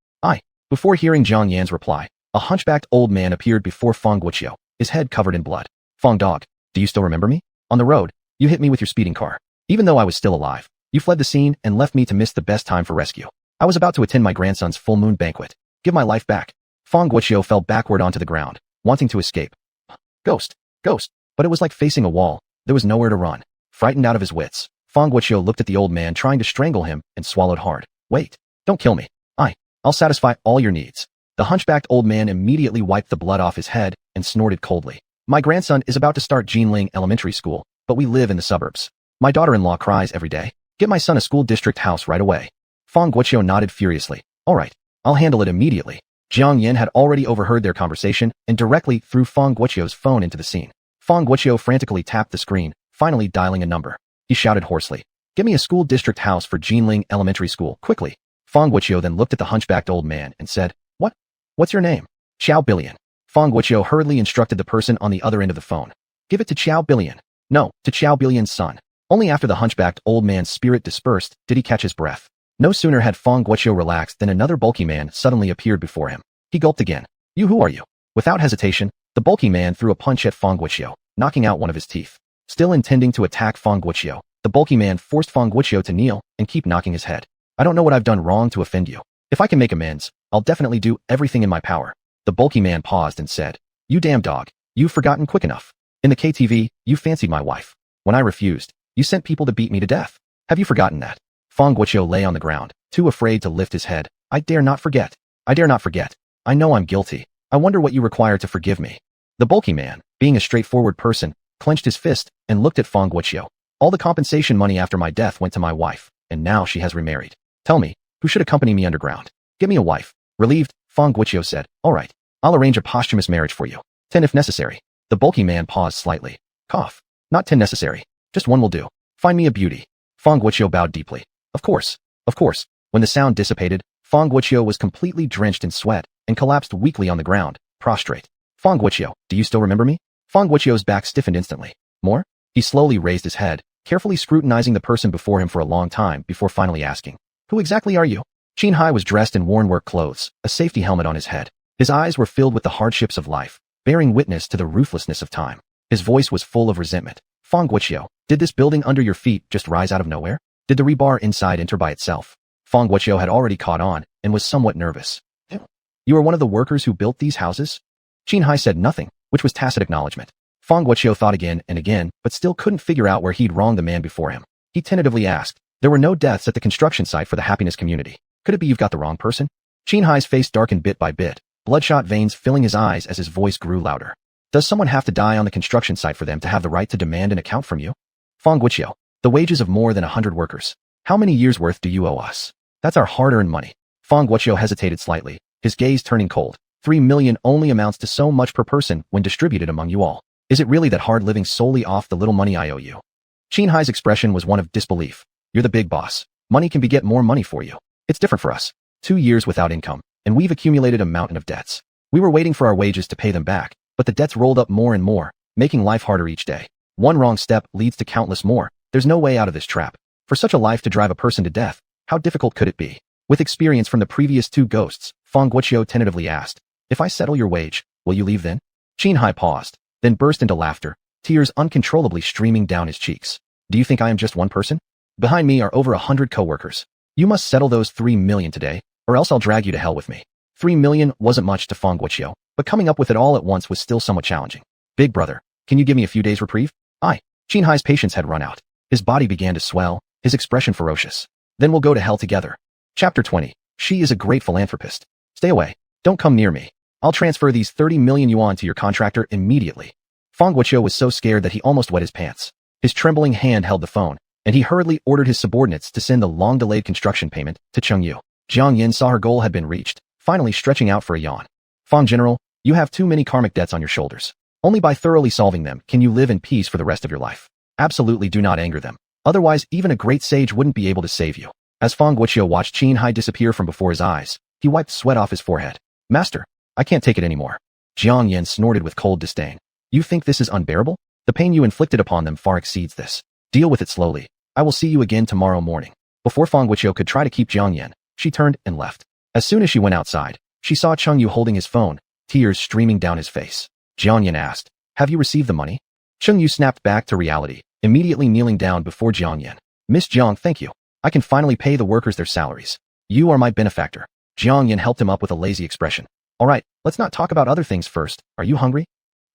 Before hearing Jiang Yan's reply, a hunchbacked old man appeared before Fong Guoqiu, his head covered in blood. "Fong dog, do you still remember me? On the road, you hit me with your speeding car. Even though I was still alive, you fled the scene and left me to miss the best time for rescue. I was about to attend my grandson's full moon banquet. Give my life back." Fong Guoqiu fell backward onto the ground, wanting to escape. Ghost. But it was like facing a wall. There was nowhere to run. Frightened out of his wits, Fong Guoqiu looked at the old man trying to strangle him and swallowed hard. "Wait, don't kill me. I'll satisfy all your needs." The hunchbacked old man immediately wiped the blood off his head and snorted coldly. "My grandson is about to start Jinling Elementary School, but we live in the suburbs. My daughter-in-law cries every day. Get my son a school district house right away." Fong Guoqiu nodded furiously. "All right, I'll handle it immediately." Jiang Yin had already overheard their conversation and directly threw Fong Guoqiu's phone into the scene. Fong Guoqiu frantically tapped the screen, finally dialing a number. He shouted hoarsely, "Get me a school district house for Jinling Elementary School, quickly." Fong Guoqiu then looked at the hunchbacked old man and said, What's your name?" "Xiao Billion." Fong Guiqiu hurriedly instructed the person on the other end of the phone. Give it to Qiao Billion. No, to Qiao Billion's son. Only after the hunchbacked old man's spirit dispersed did he catch his breath. No sooner had Fong Guiqiu relaxed than another bulky man suddenly appeared before him. He gulped again. You, who are you? Without hesitation, the bulky man threw a punch at Fong Guiqiu, knocking out one of his teeth. Still intending to attack Fong Guiqiu, the bulky man forced Fong Guiqiu to kneel and keep knocking his head. I don't know what I've done wrong to offend you. If I can make amends, I'll definitely do everything in my power. The bulky man paused and said, You damn dog, you've forgotten quick enough. In the KTV, you fancied my wife. When I refused, you sent people to beat me to death. Have you forgotten that? Fong Guiqiu lay on the ground, too afraid to lift his head. I dare not forget. I dare not forget. I know I'm guilty. I wonder what you require to forgive me. The bulky man, being a straightforward person, clenched his fist and looked at Fong Guiqiu. All the compensation money after my death went to my wife, and now she has remarried. Tell me, who should accompany me underground? Get me a wife. Relieved, Fong Guiqiu said, All right, I'll arrange a posthumous marriage for you. 10 if necessary. The bulky man paused slightly. Cough. Not 10 necessary. Just one will do. Find me a beauty. Fong Guiqiu bowed deeply. Of course. Of course. When the sound dissipated, Fong Guiqiu was completely drenched in sweat and collapsed weakly on the ground, prostrate. Fong Guiqiu, do you still remember me? Fong Guiqiu's back stiffened instantly. More? He slowly raised his head, carefully scrutinizing the person before him for a long time before finally asking, Who exactly are you? Qin Hai was dressed in worn work clothes, a safety helmet on his head. His eyes were filled with the hardships of life, bearing witness to the ruthlessness of time. His voice was full of resentment. Fong Guiqiu, did this building under your feet just rise out of nowhere? Did the rebar inside enter by itself? Fong Guiqiu had already caught on and was somewhat nervous. You are one of the workers who built these houses? Qin Hai said nothing, which was tacit acknowledgement. Fong Guiqiu thought again and again, but still couldn't figure out where he'd wronged the man before him. He tentatively asked, There were no deaths at the construction site for the happiness community. Could it be you've got the wrong person? Qin Hai's face darkened bit by bit, bloodshot veins filling his eyes as his voice grew louder. Does someone have to die on the construction site for them to have the right to demand an account from you? Fong Guiqiu, the wages of more than 100 workers. How many years' worth do you owe us? That's our hard-earned money. Fong Guiqiu hesitated slightly, his gaze turning cold. 3 million only amounts to so much per person when distributed among you all. Is it really that hard living solely off the little money I owe you? Qin Hai's expression was one of disbelief. You're the big boss. Money can beget more money for you. It's different for us. 2 years without income, and we've accumulated a mountain of debts. We were waiting for our wages to pay them back, but the debts rolled up more and more, making life harder each day. One wrong step leads to countless more. There's no way out of this trap. For such a life to drive a person to death, how difficult could it be? With experience from the previous 2 ghosts, Fong Guiqiu tentatively asked, If I settle your wage, will you leave then? Qin Hai paused, then burst into laughter, tears uncontrollably streaming down his cheeks. Do you think I am just one person? Behind me are over 100 co-workers. You must settle those 3 million today, or else I'll drag you to hell with me. 3 million wasn't much to Fong Guiqiu, but coming up with it all at once was still somewhat challenging. Big brother, can you give me a few days reprieve? Qin Hai's patience had run out. His body began to swell, his expression ferocious. Then we'll go to hell together. Chapter 20. She is a great philanthropist. Stay away. Don't come near me. I'll transfer these 30 million yuan to your contractor immediately. Fong Guiqiu was so scared that he almost wet his pants. His trembling hand held the phone, and he hurriedly ordered his subordinates to send the long-delayed construction payment to Chengyu. Jiang Yin saw her goal had been reached, finally stretching out for a yawn. Fong General, you have too many karmic debts on your shoulders. Only by thoroughly solving them can you live in peace for the rest of your life. Absolutely do not anger them. Otherwise, even a great sage wouldn't be able to save you. As Fong Guiqiu watched Qin Hai disappear from before his eyes, he wiped sweat off his forehead. Master, I can't take it anymore. Jiang Yin snorted with cold disdain. You think this is unbearable? The pain you inflicted upon them far exceeds this. Deal with it slowly. I will see you again tomorrow morning. Before Fong Guiqiu could try to keep Jiang Yin, she turned and left. As soon as she went outside, she saw Chengyu holding his phone, tears streaming down his face. Jiang Yin asked, Have you received the money? Chengyu snapped back to reality, immediately kneeling down before Jiang Yin. Miss Jiang, thank you. I can finally pay the workers their salaries. You are my benefactor. Jiang Yin helped him up with a lazy expression. All right, let's not talk about other things first. Are you hungry?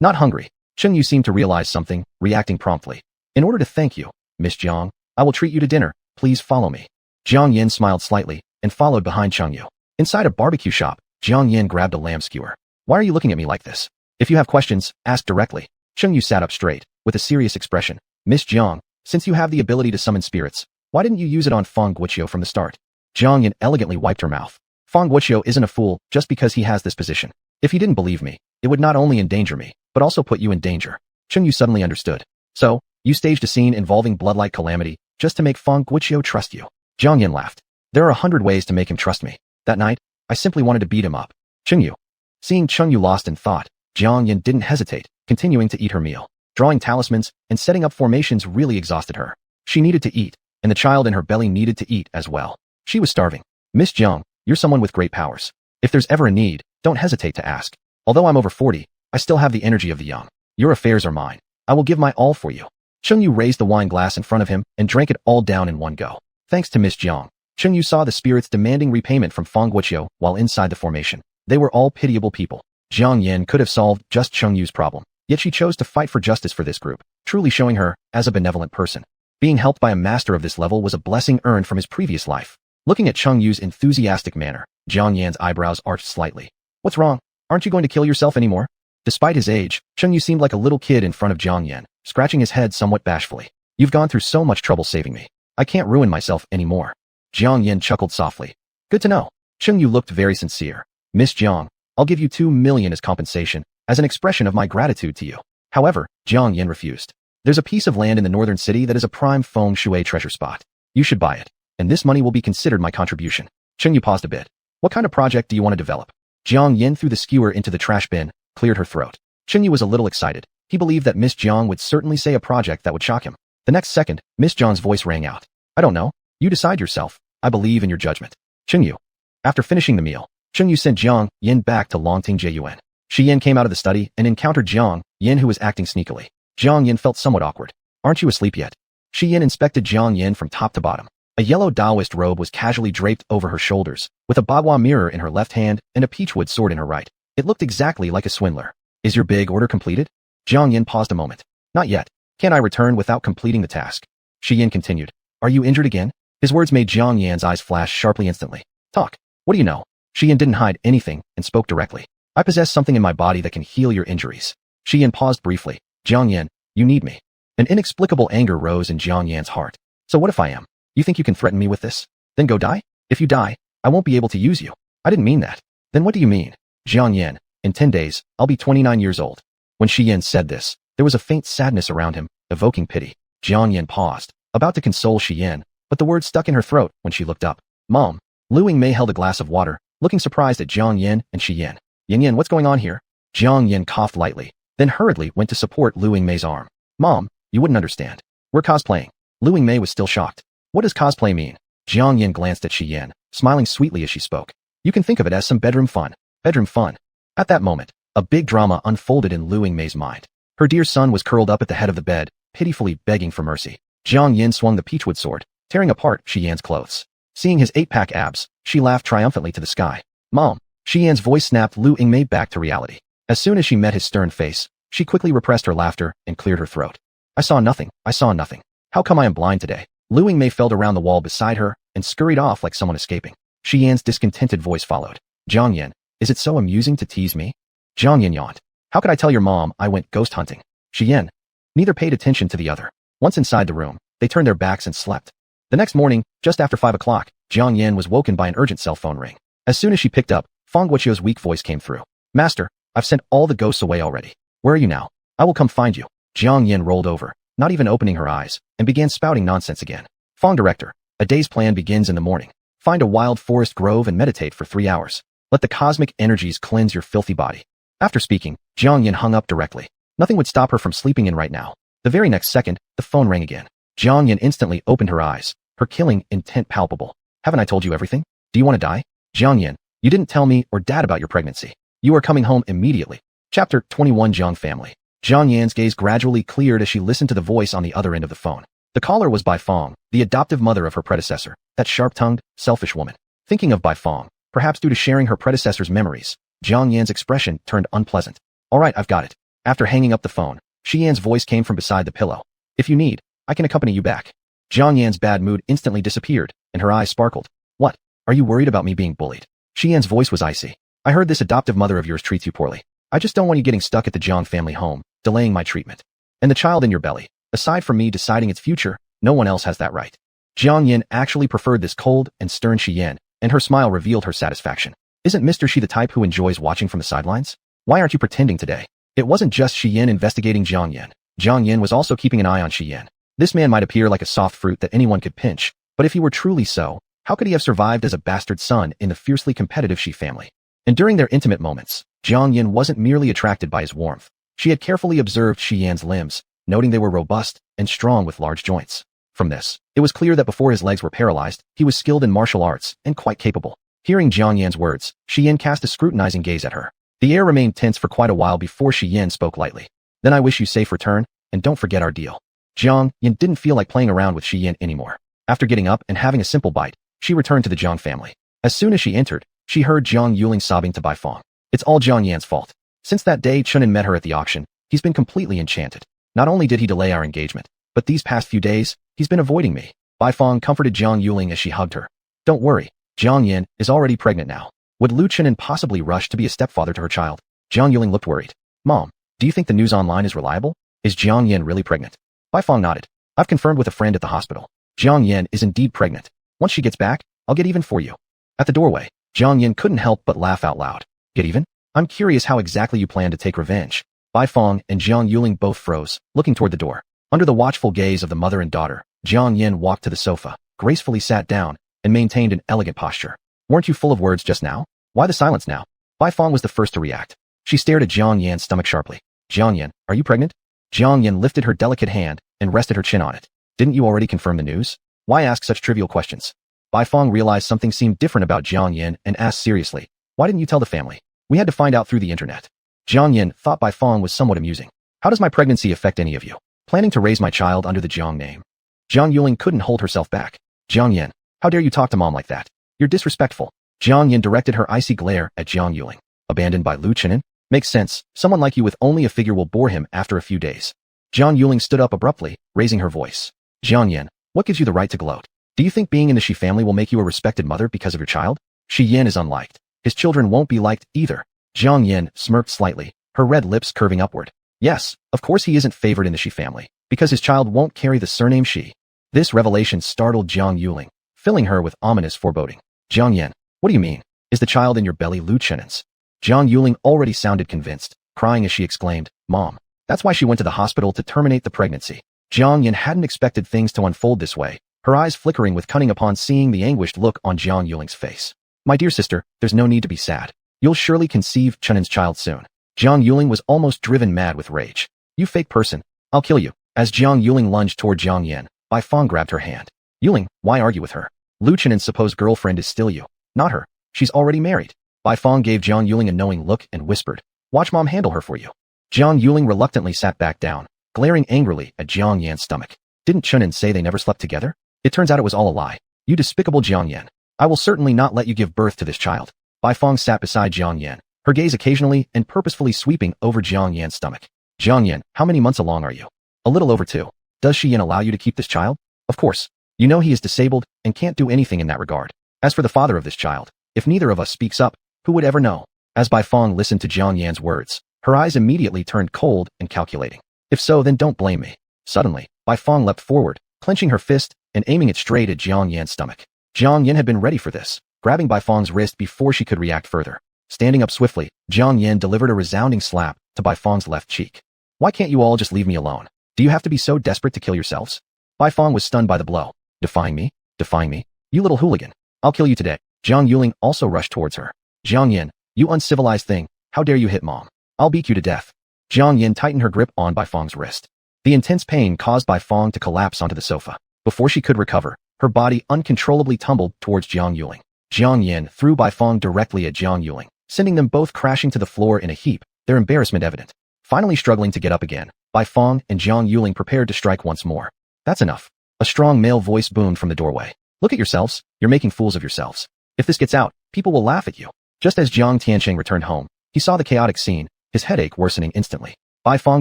Not hungry. Chengyu seemed to realize something, reacting promptly. In order to thank you, Miss Jiang, I will treat you to dinner. Please follow me. Jiang Yin smiled slightly and followed behind Chengyu. Inside a barbecue shop, Jiang Yin grabbed a lamb skewer. Why are you looking at me like this? If you have questions, ask directly. Chengyu sat up straight, with a serious expression. Miss Jiang, since you have the ability to summon spirits, why didn't you use it on Fong Guiqiu from the start? Jiang Yin elegantly wiped her mouth. Fong Guiqiu isn't a fool just because he has this position. If you didn't believe me, it would not only endanger me, but also put you in danger. Chengyu suddenly understood. So, you staged a scene involving blood-like calamity just to make Fong Guiqiu trust you. Jiang Yin laughed. There are 100 ways to make him trust me. That night, I simply wanted to beat him up. Chengyu. Seeing Chengyu lost in thought, Jiang Yin didn't hesitate, continuing to eat her meal. Drawing talismans and setting up formations really exhausted her. She needed to eat, and the child in her belly needed to eat as well. She was starving. Miss Jiang, you're someone with great powers. If there's ever a need, don't hesitate to ask. Although I'm over 40, I still have the energy of the young. Your affairs are mine. I will give my all for you. Cheng Yu raised the wine glass in front of him and drank it all down in one go. Thanks to Miss Jiang, Cheng Yu saw the spirits demanding repayment from Fang Guoqiu while inside the formation. They were all pitiable people. Jiang Yin could have solved just Cheng Yu's problem, yet she chose to fight for justice for this group, truly showing her as a benevolent person. Being helped by a master of this level was a blessing earned from his previous life. Looking at Cheng Yu's enthusiastic manner, Jiang Yan's eyebrows arched slightly. What's wrong? Aren't you going to kill yourself anymore? Despite his age, Cheng Yu seemed like a little kid in front of Jiang Yan, scratching his head somewhat bashfully. You've gone through so much trouble saving me. I can't ruin myself anymore. Jiang Yan chuckled softly. Good to know. Cheng Yu looked very sincere. Miss Jiang, I'll give you 2 million as compensation, as an expression of my gratitude to you. However, Jiang Yan refused. There's a piece of land in the northern city that is a prime feng shui treasure spot. You should buy it, and this money will be considered my contribution. Cheng Yu paused a bit. What kind of project do you want to develop? Jiang Yan threw the skewer into the trash bin, cleared her throat. Cheng Yu was a little excited. He believed that Miss Jiang would certainly say a project that would shock him. The next second, Miss Jiang's voice rang out. I don't know. You decide yourself. I believe in your judgment. Cheng Yu. After finishing the meal, Cheng Yu sent Jiang Yin back to Longting Jiyuan. Shi Yin came out of the study and encountered Jiang Yin, who was acting sneakily. Jiang Yin felt somewhat awkward. Aren't you asleep yet? Shi Yin inspected Jiang Yin from top to bottom. A yellow Taoist robe was casually draped over her shoulders, with a bagua mirror in her left hand and a peachwood sword in her right. It looked exactly like a swindler. Is your big order completed? Jiang Yin paused a moment. Not yet. Can't I return without completing the task? Shi Yin continued. Are you injured again? His words made Jiang Yan's eyes flash sharply instantly. Talk. What do you know? Shi Yin didn't hide anything and spoke directly. I possess something in my body that can heal your injuries. Shi Yin paused briefly. Jiang Yin, you need me. An inexplicable anger rose in Jiang Yan's heart. So what if I am? You think you can threaten me with this? Then go die? If you die, I won't be able to use you. I didn't mean that. Then what do you mean? Jiang Yin, in 10 days, I'll be 29 years old. When Shi Yin said this, there was a faint sadness around him, evoking pity. Jiang Yin paused, about to console Shi Yin, but the words stuck in her throat when she looked up. Mom. Lu Yingmei held a glass of water, looking surprised at Jiang Yin and Shi Yin. Yin Yin, what's going on here? Jiang Yin coughed lightly, then hurriedly went to support Lu Yingmei's arm. Mom, you wouldn't understand. We're cosplaying. Lu Yingmei was still shocked. What does cosplay mean? Jiang Yin glanced at Shi Yin, smiling sweetly as she spoke. You can think of it as some bedroom fun. Bedroom fun. At that moment, a big drama unfolded in Lu Yingmei's mind. Her dear son was curled up at the head of the bed, pitifully begging for mercy. Jiang Yin swung the peachwood sword, tearing apart Shi Yan's clothes. Seeing his 8-pack abs, she laughed triumphantly to the sky. Mom. Shi Yan's voice snapped Lu Yingmei back to reality. As soon as she met his stern face, she quickly repressed her laughter and cleared her throat. I saw nothing. I saw nothing. How come I am blind today? Lu Yingmei fell around the wall beside her and scurried off like someone escaping. Shi Yan's discontented voice followed. Jiang Yin, is it so amusing to tease me? Jiang Yin yawned. How could I tell your mom I went ghost hunting? Shi Yin. Neither paid attention to the other. Once inside the room, they turned their backs and slept. The next morning, just after 5 o'clock, Jiang Yin was woken by an urgent cell phone ring. As soon as she picked up, Fang Guoqiu's weak voice came through. Master, I've sent all the ghosts away already. Where are you now? I will come find you. Jiang Yin rolled over, not even opening her eyes, and began spouting nonsense again. Fang Director, a day's plan begins in the morning. Find a wild forest grove and meditate for 3 hours. Let the cosmic energies cleanse your filthy body. After speaking, Jiang Yin hung up directly. Nothing would stop her from sleeping in right now. The very next second, the phone rang again. Jiang Yin instantly opened her eyes, her killing intent palpable. Haven't I told you everything? Do you want to die? Jiang Yin, you didn't tell me or Dad about your pregnancy. You are coming home immediately. Chapter 21 Jiang Family. Jiang Yan's gaze gradually cleared as she listened to the voice on the other end of the phone. The caller was Bai Fong, the adoptive mother of her predecessor, that sharp-tongued, selfish woman. Thinking of Bai Fong, perhaps due to sharing her predecessor's memories, Jiang Yan's expression turned unpleasant. All right, I've got it. After hanging up the phone, Shi Yan's voice came from beside the pillow. If you need, I can accompany you back. Jiang Yan's bad mood instantly disappeared, and her eyes sparkled. What? Are you worried about me being bullied? Shi Yan's voice was icy. I heard this adoptive mother of yours treats you poorly. I just don't want you getting stuck at the Jiang family home, delaying my treatment. And the child in your belly, aside from me deciding its future, no one else has that right. Jiang Yin actually preferred this cold and stern Shi Yan, and her smile revealed her satisfaction. Isn't Mr. Shi the type who enjoys watching from the sidelines? Why aren't you pretending today? It wasn't just Shi Yan investigating Jiang Yin. Jiang Yin was also keeping an eye on Shi Yan. This man might appear like a soft fruit that anyone could pinch, but if he were truly so, how could he have survived as a bastard son in the fiercely competitive Shi family? And during their intimate moments, Jiang Yin wasn't merely attracted by his warmth. She had carefully observed Shi Yan's limbs, noting they were robust and strong with large joints. From this, it was clear that before his legs were paralyzed, he was skilled in martial arts and quite capable. Hearing Jiang Yan's words, Shi Yan cast a scrutinizing gaze at her. The air remained tense for quite a while before Shi Yan spoke lightly. Then I wish you safe return, and don't forget our deal. Jiang Yan didn't feel like playing around with Shi Yan anymore. After getting up and having a simple bite, she returned to the Jiang family. As soon as she entered, she heard Jiang Yuling sobbing to Bai Fong. It's all Jiang Yan's fault. Since that day Chunin met her at the auction, he's been completely enchanted. Not only did he delay our engagement, but these past few days, he's been avoiding me. Bai Fong comforted Jiang Yuling as she hugged her. Don't worry, Jiang Yan is already pregnant now. Would Lu Chunin possibly rush to be a stepfather to her child? Jiang Yuling looked worried. Mom, do you think the news online is reliable? Is Jiang Yan really pregnant? Bai Fong nodded. I've confirmed with a friend at the hospital. Jiang Yan is indeed pregnant. Once she gets back, I'll get even for you. At the doorway, Jiang Yan couldn't help but laugh out loud. Get even? I'm curious how exactly you plan to take revenge. Bai Fong and Jiang Yuling both froze, looking toward the door. Under the watchful gaze of the mother and daughter, Jiang Yan walked to the sofa, gracefully sat down, and maintained an elegant posture. Weren't you full of words just now? Why the silence now? Bai Fong was the first to react. She stared at Jiang Yan's stomach sharply. Jiang Yan, are you pregnant? Jiang Yan lifted her delicate hand and rested her chin on it. Didn't you already confirm the news? Why ask such trivial questions? Bai Fong realized something seemed different about Jiang Yan and asked seriously, why didn't you tell the family? We had to find out through the internet. Jiang Yan thought Bai Fong was somewhat amusing. How does my pregnancy affect any of you? Planning to raise my child under the Jiang name. Jiang Yuling couldn't hold herself back. Jiang Yan, how dare you talk to mom like that? You're disrespectful. Jiang Yan directed her icy glare at Jiang Yuling. Abandoned by Lu Chunin? Makes sense. Someone like you with only a figure will bore him after a few days. Jiang Yuling stood up abruptly, raising her voice. Jiang Yan, what gives you the right to gloat? Do you think being in the Shi family will make you a respected mother because of your child? Shi Yan is unliked. His children won't be liked either. Jiang Yan smirked slightly, her red lips curving upward. Yes, of course he isn't favored in the Shi family, because his child won't carry the surname Shi. This revelation startled Jiang Yuling, filling her with ominous foreboding. Jiang Yan, what do you mean? Is the child in your belly Lu Chunin's? Jiang Yuling already sounded convinced, crying as she exclaimed, Mom. That's why she went to the hospital to terminate the pregnancy. Jiang Yan hadn't expected things to unfold this way, her eyes flickering with cunning upon seeing the anguished look on Jiang Yuling's face. My dear sister, there's no need to be sad. You'll surely conceive Chunin's child soon. Jiang Yuling was almost driven mad with rage. You fake person. I'll kill you. As Jiang Yuling lunged toward Jiang Yan, Bai Fong grabbed her hand. Yuling, why argue with her? Lu Chunin's supposed girlfriend is still you, not her. She's already married. Bai Fong gave Jiang Yuling a knowing look and whispered, watch mom handle her for you. Jiang Yuling reluctantly sat back down, glaring angrily at Jiang Yan's stomach. Didn't Chunin say they never slept together? It turns out it was all a lie. You despicable Jiang Yan. I will certainly not let you give birth to this child. Bai Fong sat beside Jiang Yan, her gaze occasionally and purposefully sweeping over Jiang Yan's stomach. Jiang Yan, how many months along are you? A little over 2. Does Shi Yan allow you to keep this child? Of course. You know he is disabled and can't do anything in that regard. As for the father of this child, if neither of us speaks up, who would ever know? As Bai Fong listened to Jiang Yan's words, her eyes immediately turned cold and calculating. If so, then don't blame me. Suddenly, Bai Fong leapt forward, clenching her fist and aiming it straight at Jiang Yan's stomach. Jiang Yan had been ready for this, grabbing Bai Fong's wrist before she could react further. Standing up swiftly, Jiang Yan delivered a resounding slap to Bai Fong's left cheek. Why can't you all just leave me alone? Do you have to be so desperate to kill yourselves? Bai Fong was stunned by the blow. Defying me? Defying me? You little hooligan. I'll kill you today. Jiang Yuling also rushed towards her. Jiang Yan, you uncivilized thing, how dare you hit mom? I'll beat you to death. Jiang Yan tightened her grip on Bai Fong's wrist. The intense pain caused Bai Fong to collapse onto the sofa. Before she could recover, her body uncontrollably tumbled towards Jiang Yuling. Jiang Yan threw Bai Fong directly at Jiang Yuling, sending them both crashing to the floor in a heap, their embarrassment evident. Finally struggling to get up again, Bai Fong and Jiang Yuling prepared to strike once more. That's enough. A strong male voice boomed from the doorway. Look at yourselves, you're making fools of yourselves. If this gets out, people will laugh at you. Just as Jiang Tiancheng returned home, he saw the chaotic scene, his headache worsening instantly. Bai Fong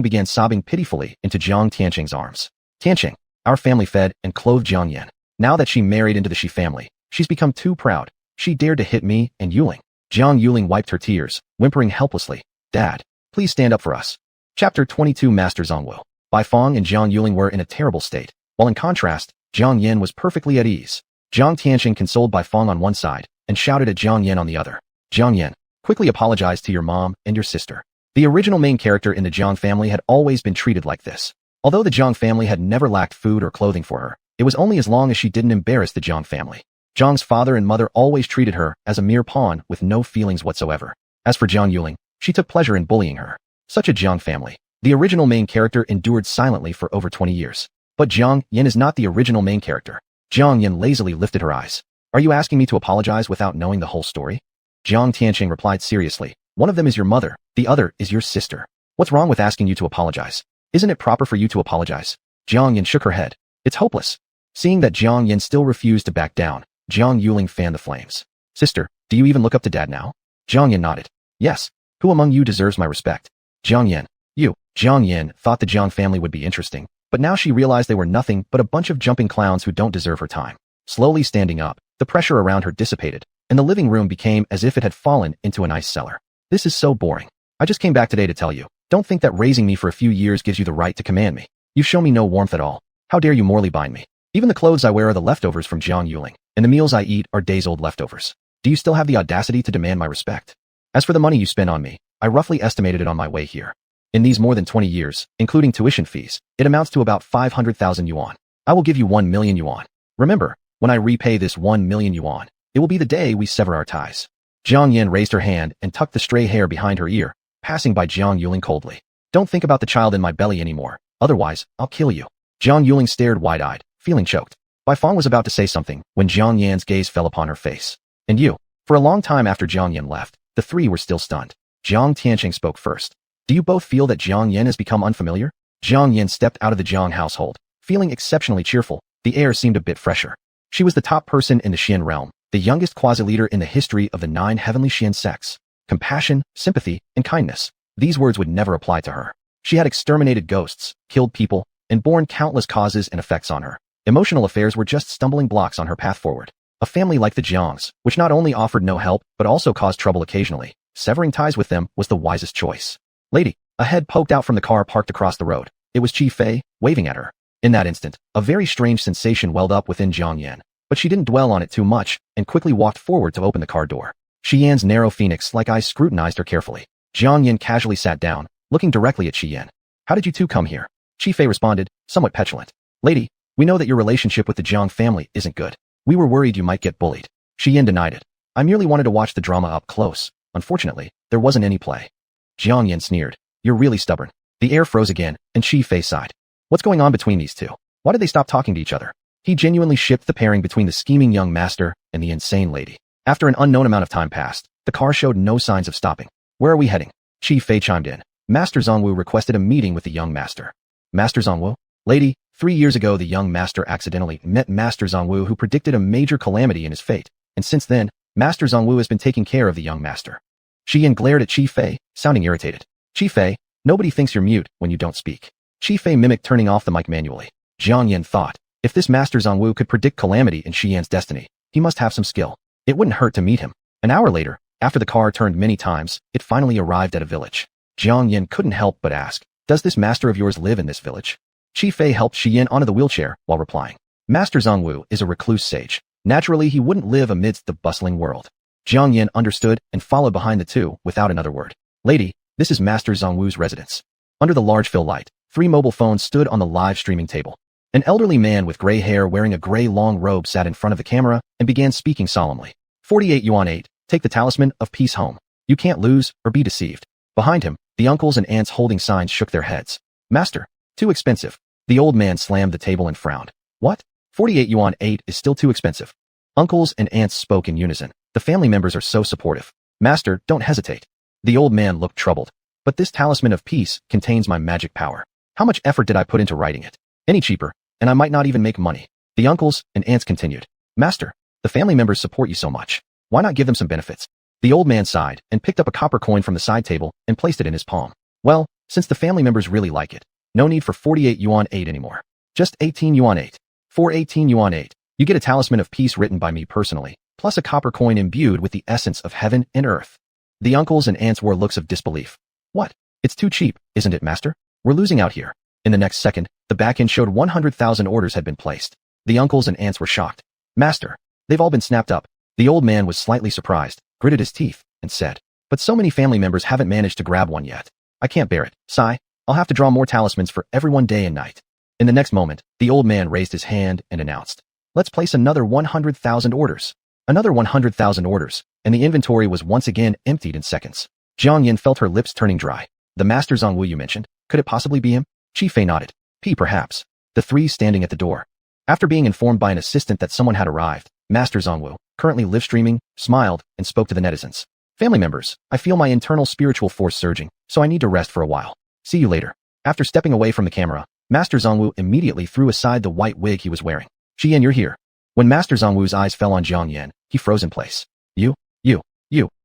began sobbing pitifully into Jiang Tiancheng's arms. Tiancheng, our family fed and clothed Jiang Yan. Now that she married into the Shi family, she's become too proud. She dared to hit me and Yuling. Jiang Yuling wiped her tears, whimpering helplessly. Dad, please stand up for us. Chapter 22 Master Zhongwu. Bai Fong and Jiang Yuling were in a terrible state, while in contrast, Jiang Yan was perfectly at ease. Jiang Tiancheng consoled Bai Fong on one side and shouted at Jiang Yan on the other. Jiang Yan, quickly apologize to your mom and your sister. The original main character in the Jiang family had always been treated like this. Although the Jiang family had never lacked food or clothing for her, it was only as long as she didn't embarrass the Jiang family. Jiang's father and mother always treated her as a mere pawn with no feelings whatsoever. As for Jiang Yuling, She took pleasure in bullying her. Such a Jiang family. The original main character endured silently for over 20 years. But Jiang Yan is not the original main character. Jiang Yan lazily lifted her eyes. Are you asking me to apologize without knowing the whole story? Jiang Tianqing replied seriously. One of them is your mother, the other is your sister. What's wrong with asking you to apologize? Isn't it proper for you to apologize? Jiang Yan shook her head. It's hopeless. Seeing that Jiang Yan still refused to back down, Jiang Yuling fanned the flames. Sister, do you even look up to Dad now? Jiang Yan nodded. Yes. Who among you deserves my respect? Jiang Yan. You. Jiang Yan thought the Jiang family would be interesting, but now she realized they were nothing but a bunch of jumping clowns who don't deserve her time. Slowly standing up, the pressure around her dissipated, and the living room became as if it had fallen into an ice cellar. This is so boring. I just came back today to tell you. Don't think that raising me for a few years gives you the right to command me. You show me no warmth at all. How dare you morally bind me? Even the clothes I wear are the leftovers from Jiang Yuling, and the meals I eat are days-old leftovers. Do you still have the audacity to demand my respect? As for the money you spend on me, I roughly estimated it on my way here. In these more than 20 years, including tuition fees, it amounts to about 500,000 yuan. I will give you 1 million yuan. Remember, when I repay this 1 million yuan, it will be the day we sever our ties. Jiang Yan raised her hand and tucked the stray hair behind her ear, passing by Jiang Yuling coldly. Don't think about the child in my belly anymore, otherwise, I'll kill you. Jiang Yuling stared wide-eyed, feeling choked. Bai Fang was about to say something when Jiang Yan's gaze fell upon her face. And you? For a long time after Jiang Yan left, the three were still stunned. Jiang Tianqing spoke first. Do you both feel that Jiang Yan has become unfamiliar? Jiang Yan stepped out of the Jiang household, feeling exceptionally cheerful. The air seemed a bit fresher. She was the top person in the Xian realm, the youngest quasi-leader in the history of the 9 heavenly Xian sects. Compassion, sympathy, and kindness. These words would never apply to her. She had exterminated ghosts, killed people, and borne countless causes and effects on her. Emotional affairs were just stumbling blocks on her path forward. A family like the Jiangs, which not only offered no help, but also caused trouble occasionally, severing ties with them was the wisest choice. Lady, a head poked out from the car parked across the road. It was Qi Fei, waving at her. In that instant, a very strange sensation welled up within Jiang Yan, but she didn't dwell on it too much and quickly walked forward to open the car door. Shi Yan's narrow phoenix-like eyes scrutinized her carefully. Jiang Yan casually sat down, looking directly at Shi Yan. How did you two come here? Qi Fei responded, somewhat petulant. Lady, we know that your relationship with the Jiang family isn't good. We were worried you might get bullied. Shi Yan denied it. I merely wanted to watch the drama up close. Unfortunately, there wasn't any play. Jiang Yan sneered. You're really stubborn. The air froze again, and Qi Fei sighed. What's going on between these two? Why did they stop talking to each other? He genuinely shipped the pairing between the scheming young master and the insane lady. After an unknown amount of time passed, the car showed no signs of stopping. Where are we heading? Qi Fei chimed in. Master Zongwu requested a meeting with the young master. Master Zongwu? Lady, 3 years ago the young master accidentally met Master Zongwu, who predicted a major calamity in his fate, and since then, Master Zongwu has been taking care of the young master. Shi Yan glared at Qi Fei, sounding irritated. Qi Fei, nobody thinks you're mute when you don't speak. Qi Fei mimicked turning off the mic manually. Jiang Yan thought, if this Master Zongwu could predict calamity in Shi Yan's destiny, he must have some skill. It wouldn't hurt to meet him. An hour later, after the car turned many times, it finally arrived at a village. Jiang Yan couldn't help but ask, does this master of yours live in this village? Qi Fei helped Shi Yan onto the wheelchair while replying. Master Zongwu is a recluse sage. Naturally, he wouldn't live amidst the bustling world. Jiang Yan understood and followed behind the two without another word. Lady, this is Master Zongwu's residence. Under the large fill light, 3 mobile phones stood on the live streaming table. An elderly man with gray hair wearing a gray long robe sat in front of the camera and began speaking solemnly. 48 yuan 8, take the talisman of peace home. You can't lose or be deceived. Behind him, the uncles and aunts holding signs shook their heads. Master, too expensive. The old man slammed the table and frowned. What? 48 yuan 8 is still too expensive. Uncles and aunts spoke in unison. The family members are so supportive. Master, don't hesitate. The old man looked troubled. But this talisman of peace contains my magic power. How much effort did I put into writing it? Any cheaper, and I might not even make money. The uncles and aunts continued. Master, the family members support you so much. Why not give them some benefits? The old man sighed and picked up a copper coin from the side table and placed it in his palm. Well, since the family members really like it, no need for 48 yuan 8 anymore. Just 18 yuan 8. For 18 yuan 8, you get a talisman of peace written by me personally, plus a copper coin imbued with the essence of heaven and earth. The uncles and aunts wore looks of disbelief. What? It's too cheap, isn't it, master? We're losing out here. In the next second, the back end showed 100,000 orders had been placed. The uncles and aunts were shocked. Master, they've all been snapped up. The old man was slightly surprised, gritted his teeth, and said, but so many family members haven't managed to grab one yet. I can't bear it. Sigh, I'll have to draw more talismans for everyone day and night. In the next moment, the old man raised his hand and announced, let's place another 100,000 orders. Another 100,000 orders, and the inventory was once again emptied in seconds. Jiang Yin felt her lips turning dry. The Master Zongwu you mentioned? Could it possibly be him? Qi Fei nodded. Perhaps. The three standing at the door. After being informed by an assistant that someone had arrived, Master Zongwu, currently live streaming, smiled and spoke to the netizens. Family members, I feel my internal spiritual force surging, so I need to rest for a while. See you later. After stepping away from the camera, Master Zongwu immediately threw aside the white wig he was wearing. Xian, you're here. When Master Zongwu's eyes fell on Jiang Yin, he froze in place. You.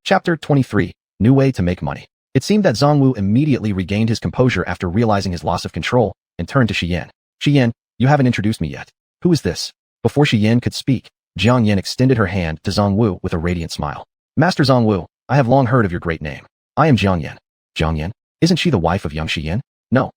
Chapter 23. New way to make money. It seemed that Zongwu immediately regained his composure after realizing his loss of control and turned to Xian. Xian, you haven't introduced me yet. Who is this? Before Xian could speak, Jiang Yin extended her hand to Zongwu with a radiant smile. Master Zongwu, I have long heard of your great name. I am Jiang Yin. Jiang Yin? Isn't she the wife of young Xian? No.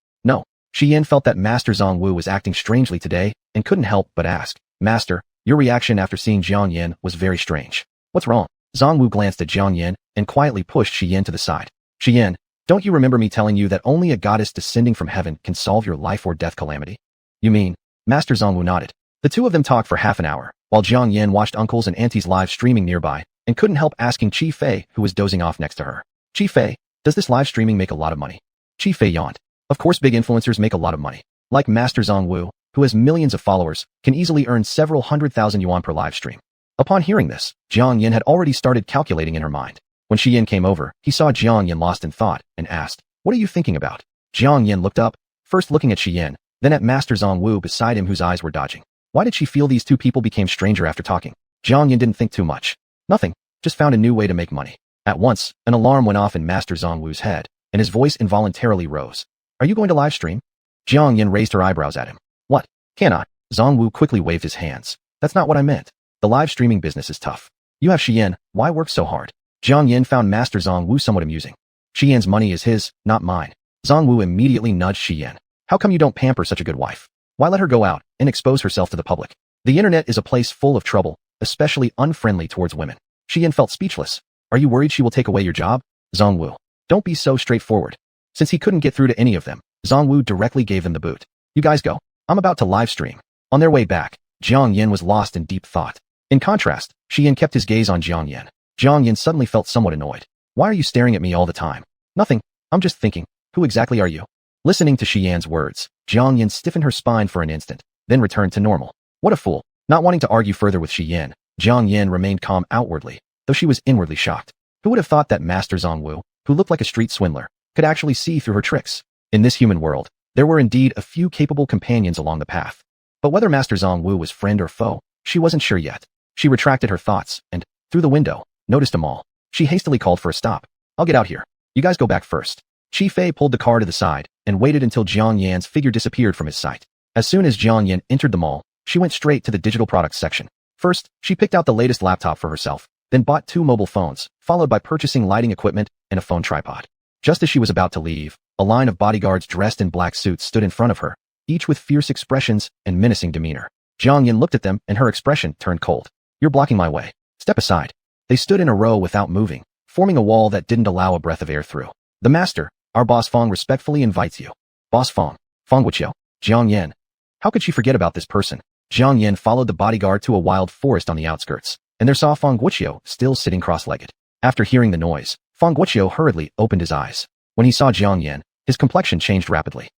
Xian felt that Master Zongwu was acting strangely today and couldn't help but ask, Master, your reaction after seeing Jiang Yin was very strange. What's wrong? Zongwu glanced at Jiang Yin and quietly pushed Xian to the side. Xian, don't you remember me telling you that only a goddess descending from heaven can solve your life or death calamity? You mean? Master Zongwu nodded. The two of them talked for half an hour, while Jiang Yin watched uncles and aunties live streaming nearby and couldn't help asking Qi Fei, who was dozing off next to her. Qi Fei, does this live streaming make a lot of money? Qi Fei yawned. Of course big influencers make a lot of money. Like Master Zongwu, who has millions of followers, can easily earn several 100,000 yuan per live stream. Upon hearing this, Jiang Yin had already started calculating in her mind. When Xian came over, he saw Jiang Yin lost in thought and asked, What are you thinking about? Jiang Yin looked up, first looking at Xian, then at Master Zongwu beside him whose eyes were dodging. Why did she feel these two people became stranger after talking? Jiang Yin didn't think too much. Nothing, just found a new way to make money. At once, an alarm went off in Master Zongwu's head, and his voice involuntarily rose. Are you going to live stream? Jiang Yin raised her eyebrows at him. What? Cannot. Zongwu quickly waved his hands. That's not what I meant. The live streaming business is tough. You have Xian, why work so hard? Jiang Yin found Master Zongwu somewhat amusing. Xian's money is his, not mine. Zongwu immediately nudged Xian. How come you don't pamper such a good wife? Why let her go out and expose herself to the public? The internet is a place full of trouble, especially unfriendly towards women. Xian felt speechless. Are you worried she will take away your job? Zongwu. Don't be so straightforward. Since he couldn't get through to any of them, Zongwu directly gave them the boot. You guys go. I'm about to live stream. On their way back, Jiang Yin was lost in deep thought. In contrast, Xian kept his gaze on Jiang Yin. Jiang Yin suddenly felt somewhat annoyed. Why are you staring at me all the time? Nothing. I'm just thinking. Who exactly are you? Listening to Xian's words, Jiang Yin stiffened her spine for an instant, then returned to normal. What a fool. Not wanting to argue further with Xian, Jiang Yin remained calm outwardly, though she was inwardly shocked. Who would have thought that Master Zongwu, who looked like a street swindler, could actually see through her tricks? In this human world, there were indeed a few capable companions along the path. But whether Master Zongwu was friend or foe, she wasn't sure yet. She retracted her thoughts and, through the window, noticed them all. She hastily called for a stop. I'll get out here. You guys go back first. Qi Fei pulled the car to the side and waited until Jiang Yan's figure disappeared from his sight. As soon as Jiang Yan entered the mall, she went straight to the digital products section. First, she picked out the latest laptop for herself, then bought 2 mobile phones, followed by purchasing lighting equipment and a phone tripod. Just as she was about to leave, a line of bodyguards dressed in black suits stood in front of her, each with fierce expressions and menacing demeanor. Jiang Yan looked at them and her expression turned cold. You're blocking my way. Step aside. They stood in a row without moving, forming a wall that didn't allow a breath of air through. The master, our boss Fong respectfully invites you. Boss Fong. Fong Guqiu. Jiang Yan. How could she forget about this person? Jiang Yan followed the bodyguard to a wild forest on the outskirts, and there saw Fong Guqiu still sitting cross-legged. After hearing the noise, Fong Guqiu hurriedly opened his eyes. When he saw Jiang Yan, his complexion changed rapidly.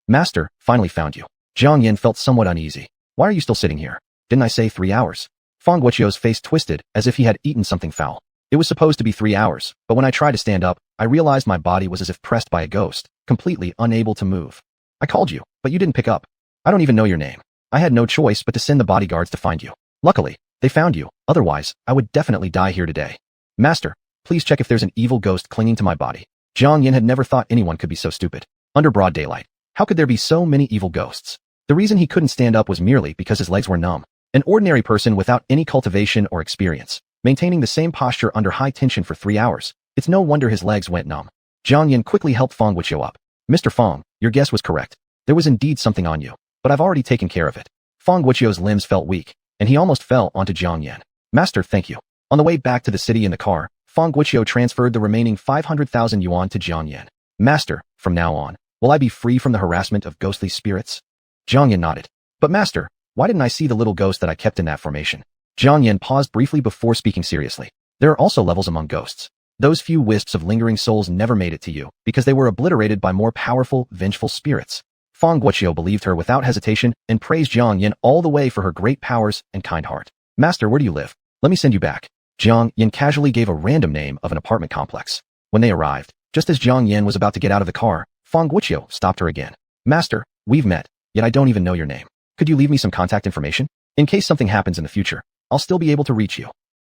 Master, finally found you. Jiang Yan felt somewhat uneasy. Why are you still sitting here? Didn't I say 3 hours? Fong Guqiu's face twisted as if he had eaten something foul. It was supposed to be 3 hours, but when I tried to stand up, I realized my body was as if pressed by a ghost, completely unable to move. I called you, but you didn't pick up. I don't even know your name. I had no choice but to send the bodyguards to find you. Luckily, they found you, otherwise, I would definitely die here today. Master, please check if there's an evil ghost clinging to my body. Jiang Yan had never thought anyone could be so stupid. Under broad daylight, how could there be so many evil ghosts? The reason he couldn't stand up was merely because his legs were numb. An ordinary person without any cultivation or experience, maintaining the same posture under high tension for 3 hours, it's no wonder his legs went numb. Jiang Yan quickly helped Fong Guqiu up. Mr. Fong, your guess was correct. There was indeed something on you, but I've already taken care of it. Fong Guqiu's limbs felt weak, and he almost fell onto Jiang Yan. Master, thank you. On the way back to the city in the car, Fong Guqiu transferred the remaining 500,000 yuan to Jiang Yan. Master, from now on, will I be free from the harassment of ghostly spirits? Jiang Yan nodded. But master, why didn't I see the little ghost that I kept in that formation? Jiang Yan paused briefly before speaking seriously. There are also levels among ghosts. Those few wisps of lingering souls never made it to you because they were obliterated by more powerful, vengeful spirits. Fang Guoqiu believed her without hesitation and praised Jiang Yin all the way for her great powers and kind heart. Master, where do you live? Let me send you back. Jiang Yin casually gave a random name of an apartment complex. When they arrived, just as Jiang Yin was about to get out of the car, Fang Guoqiu stopped her again. Master, we've met, yet I don't even know your name. Could you leave me some contact information? In case something happens in the future, I'll still be able to reach you.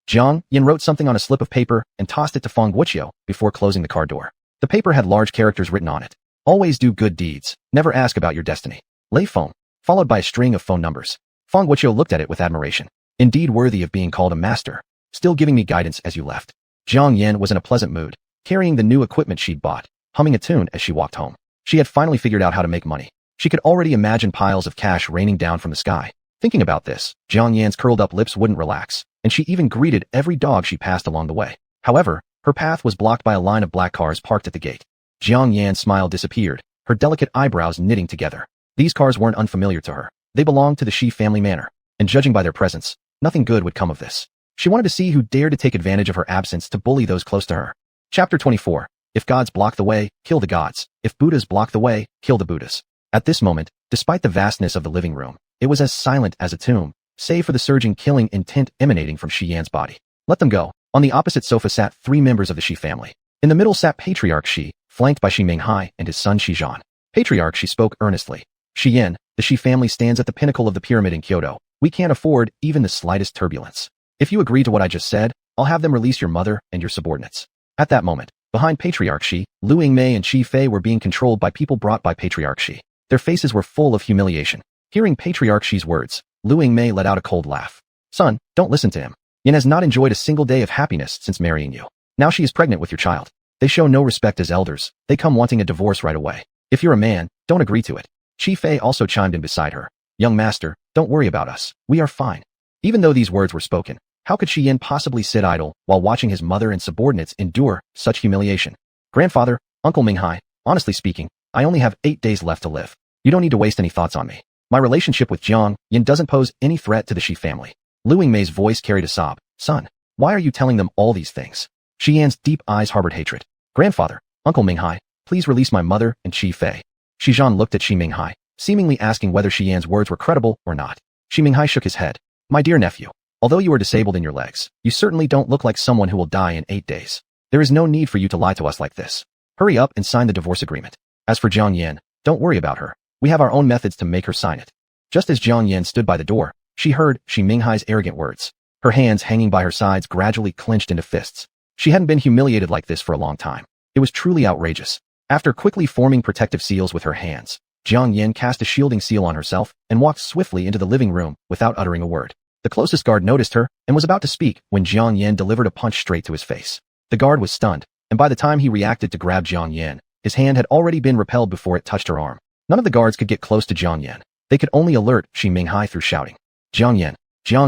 Jiang Yin wrote something on a slip of paper and tossed it to Fang Guoqiu before closing the car door. The paper had large characters written on it. Always do good deeds. Never ask about your destiny. Lay phone, followed by a string of phone numbers. Fang Guoqiu looked at it with admiration. Indeed worthy of being called a master. Still giving me guidance as you left. Jiang Yin was in a pleasant mood, carrying the new equipment she'd bought, humming a tune as she walked home. She had finally figured out how to make money. She could already imagine piles of cash raining down from the sky. Thinking about this, Jiang Yin's curled-up lips wouldn't relax, and she even greeted every dog she passed along the way. However, her path was blocked by a line of black cars parked at the gate. Jiang Yin's smile disappeared, her delicate eyebrows knitting together. These cars weren't unfamiliar to her. They belonged to the Shi family manor, and judging by their presence, nothing good would come of this. She wanted to see who dared to take advantage of her absence to bully those close to her. Chapter 24. If gods block the way, kill the gods. If Buddhas block the way, kill the Buddhas. At this moment, despite the vastness of the living room, it was as silent as a tomb, save for the surging killing intent emanating from Shi Yan's body. Let them go. On the opposite sofa sat 3 members of the Shi family. In the middle sat Patriarch Shi, flanked by Shi Minghai and his son Shi Zhan. Patriarch Shi spoke earnestly. Shi Yan, the Shi family stands at the pinnacle of the pyramid in Kyoto. We can't afford even the slightest turbulence. If you agree to what I just said, I'll have them release your mother and your subordinates. At that moment, behind Patriarch Shi, Lu Yingmei and Shi Fei were being controlled by people brought by Patriarch Shi. Their faces were full of humiliation. Hearing Patriarch Shi's words, Lu Yingmei let out a cold laugh. Son, don't listen to him. Yin has not enjoyed a single day of happiness since marrying you. Now she is pregnant with your child. They show no respect as elders. They come wanting a divorce right away. If you're a man, don't agree to it. Shi Fei also chimed in beside her. Young master, don't worry about us. We are fine. Even though these words were spoken, how could Shi Yin possibly sit idle while watching his mother and subordinates endure such humiliation? Grandfather, Uncle Minghai, honestly speaking, I only have 8 days left to live. You don't need to waste any thoughts on me. My relationship with Jiang Yin doesn't pose any threat to the Shi family. Lu Yingmei's voice carried a sob. Son, why are you telling them all these things? Shi Yan's deep eyes harbored hatred. Grandfather, Uncle Minghai, please release my mother and Shi Fei. Shi Zhan looked at Shi Minghai, seemingly asking whether Shi Yan's words were credible or not. Shi Minghai shook his head. My dear nephew, although you are disabled in your legs, you certainly don't look like someone who will die in 8 days. There is no need for you to lie to us like this. Hurry up and sign the divorce agreement. As for Jiang Yin, don't worry about her. We have our own methods to make her sign it. Just as Jiang Yin stood by the door, she heard Shi Minghai's arrogant words. Her hands hanging by her sides gradually clenched into fists. She hadn't been humiliated like this for a long time. It was truly outrageous. After quickly forming protective seals with her hands, Jiang Yin cast a shielding seal on herself and walked swiftly into the living room without uttering a word. The closest guard noticed her and was about to speak when Jiang Yin delivered a punch straight to his face. The guard was stunned, and by the time he reacted to grab Jiang Yin, his hand had already been repelled before it touched her arm. None of the guards could get close to Jiang Yin. They could only alert Shi Minghai through shouting. Jiang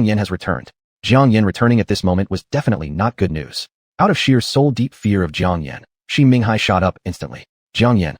Yin has returned. Jiang Yin returning at this moment was definitely not good news. Out of sheer soul-deep fear of Jiang Yin, Shi Minghai shot up instantly. Jiang Yin,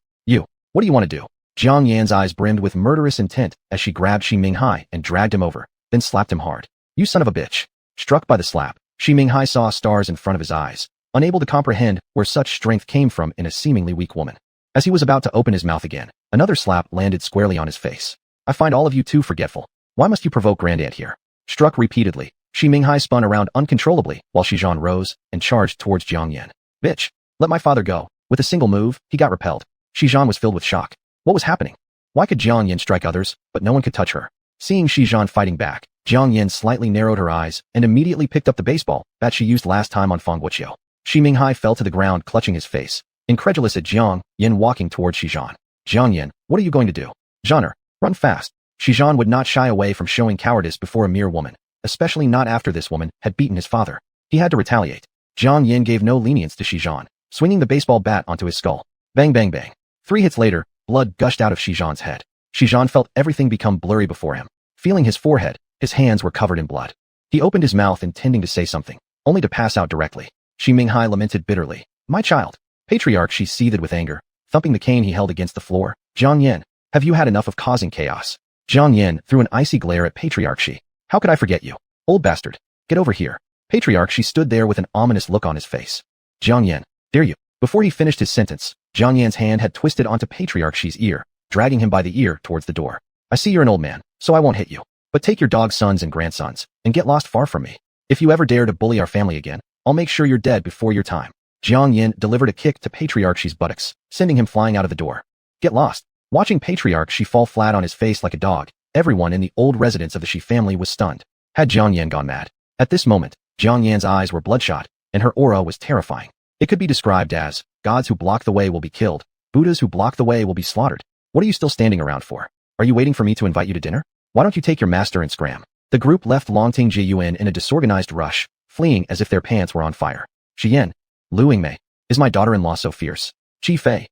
what do you want to do? Jiang Yan's eyes brimmed with murderous intent as she grabbed Shi Minghai and dragged him over, then slapped him hard. You son of a bitch. Struck by the slap, Shi Minghai saw stars in front of his eyes, unable to comprehend where such strength came from in a seemingly weak woman. As he was about to open his mouth again, another slap landed squarely on his face. I find all of you too forgetful. Why must you provoke Grandaunt here? Struck repeatedly, Shi Minghai spun around uncontrollably while Shi Zhan rose and charged towards Jiang Yin. Bitch, let my father go. With a single move, he got repelled. Shi Zhan was filled with shock. What was happening? Why could Jiang Yin strike others, but no one could touch her? Seeing Shi Zhan fighting back, Jiang Yin slightly narrowed her eyes and immediately picked up the baseball bat she used last time on Fang Guoqiu. Shi Minghai fell to the ground clutching his face, incredulous at Jiang Yin walking towards Shi Zhan. Jiang Yin, what are you going to do? Zhaner, run fast. Shi Zhan would not shy away from showing cowardice before a mere woman, especially not after this woman had beaten his father. He had to retaliate. Jiang Yin gave no lenience to Shi Zhan, swinging the baseball bat onto his skull. Bang bang bang. 3 hits later, blood gushed out of Shi Zhan's head. Shi Zhan felt everything become blurry before him. Feeling his forehead, his hands were covered in blood. He opened his mouth intending to say something, only to pass out directly. Shi Minghai lamented bitterly. My child. Patriarch Shi seethed with anger, thumping the cane he held against the floor. Jiang Yin, have you had enough of causing chaos? Jiang Yin threw an icy glare at Patriarch Shi. How could I forget you? Old bastard. Get over here. Patriarch Shi stood there with an ominous look on his face. Jiang Yan, dare you? Before he finished his sentence, Jiang Yan's hand had twisted onto Patriarch Shi's ear, dragging him by the ear towards the door. I see you're an old man, so I won't hit you. But take your dog's sons and grandsons, and get lost far from me. If you ever dare to bully our family again, I'll make sure you're dead before your time. Jiang Yan delivered a kick to Patriarch Shi's buttocks, sending him flying out of the door. Get lost. Watching Patriarch Shi fall flat on his face like a dog, everyone in the old residence of the Shi family was stunned. Had Jiang Yan gone mad? At this moment, Jiang Yan's eyes were bloodshot, and her aura was terrifying. It could be described as, gods who block the way will be killed, Buddhas who block the way will be slaughtered. What are you still standing around for? Are you waiting for me to invite you to dinner? Why don't you take your master and scram? The group left Longting Jiyuan in a disorganized rush, fleeing as if their pants were on fire. Xian, Lu Yingmei, is my daughter-in-law so fierce? Qi Fei.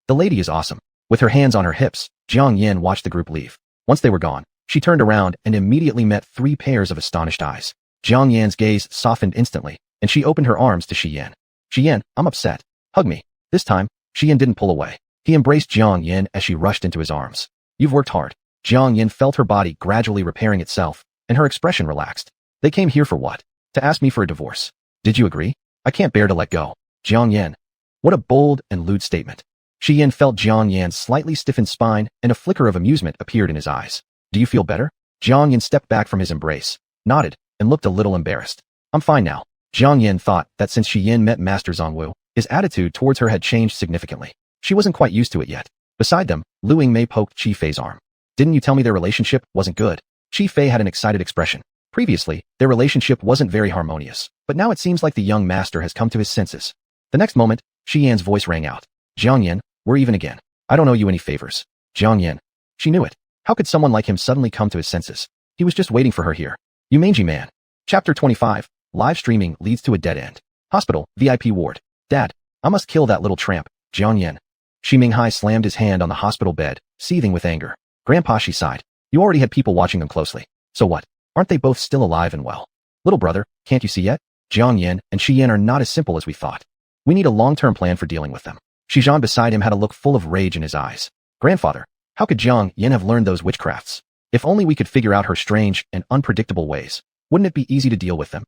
The lady is awesome. With her hands on her hips, Jiang Yan watched the group leave. Once they were gone, she turned around and immediately met 3 pairs of astonished eyes. Jiang Yan's gaze softened instantly, and she opened her arms to Xian. Xian, I'm upset. Hug me. This time, Xian didn't pull away. He embraced Jiang Yan as she rushed into his arms. You've worked hard. Jiang Yan felt her body gradually repairing itself, and her expression relaxed. They came here for what? To ask me for a divorce. Did you agree? I can't bear to let go. Jiang Yan. What a bold and lewd statement. Xian felt Jiang Yan's slightly stiffened spine, and a flicker of amusement appeared in his eyes. Do you feel better? Jiang Yan stepped back from his embrace, nodded, and looked a little embarrassed. I'm fine now. Jiang Yan thought that since Xian met Master Zongwu, his attitude towards her had changed significantly. She wasn't quite used to it yet. Beside them, Lu Yingmei poked Qi Fei's arm. Didn't you tell me their relationship wasn't good? Qi Fei had an excited expression. Previously, their relationship wasn't very harmonious, but now it seems like the young master has come to his senses. The next moment, Xian's voice rang out. Jiang Yan, we're even again. I don't owe you any favors. Jiang Yan. She knew it. How could someone like him suddenly come to his senses? He was just waiting for her here. You mangy man. Chapter 25. Live streaming leads to a dead end. Hospital, VIP ward. Dad, I must kill that little tramp, Jiang Yan. Shi Minghai slammed his hand on the hospital bed, seething with anger. Grandpa, she sighed. You already had people watching them closely. So what? Aren't they both still alive and well? Little brother, can't you see yet? Jiang Yan and Shi Yan are not as simple as we thought. We need a long-term plan for dealing with them. Shizhan beside him had a look full of rage in his eyes. Grandfather, how could Jiang Yan have learned those witchcrafts? If only we could figure out her strange and unpredictable ways. Wouldn't it be easy to deal with them?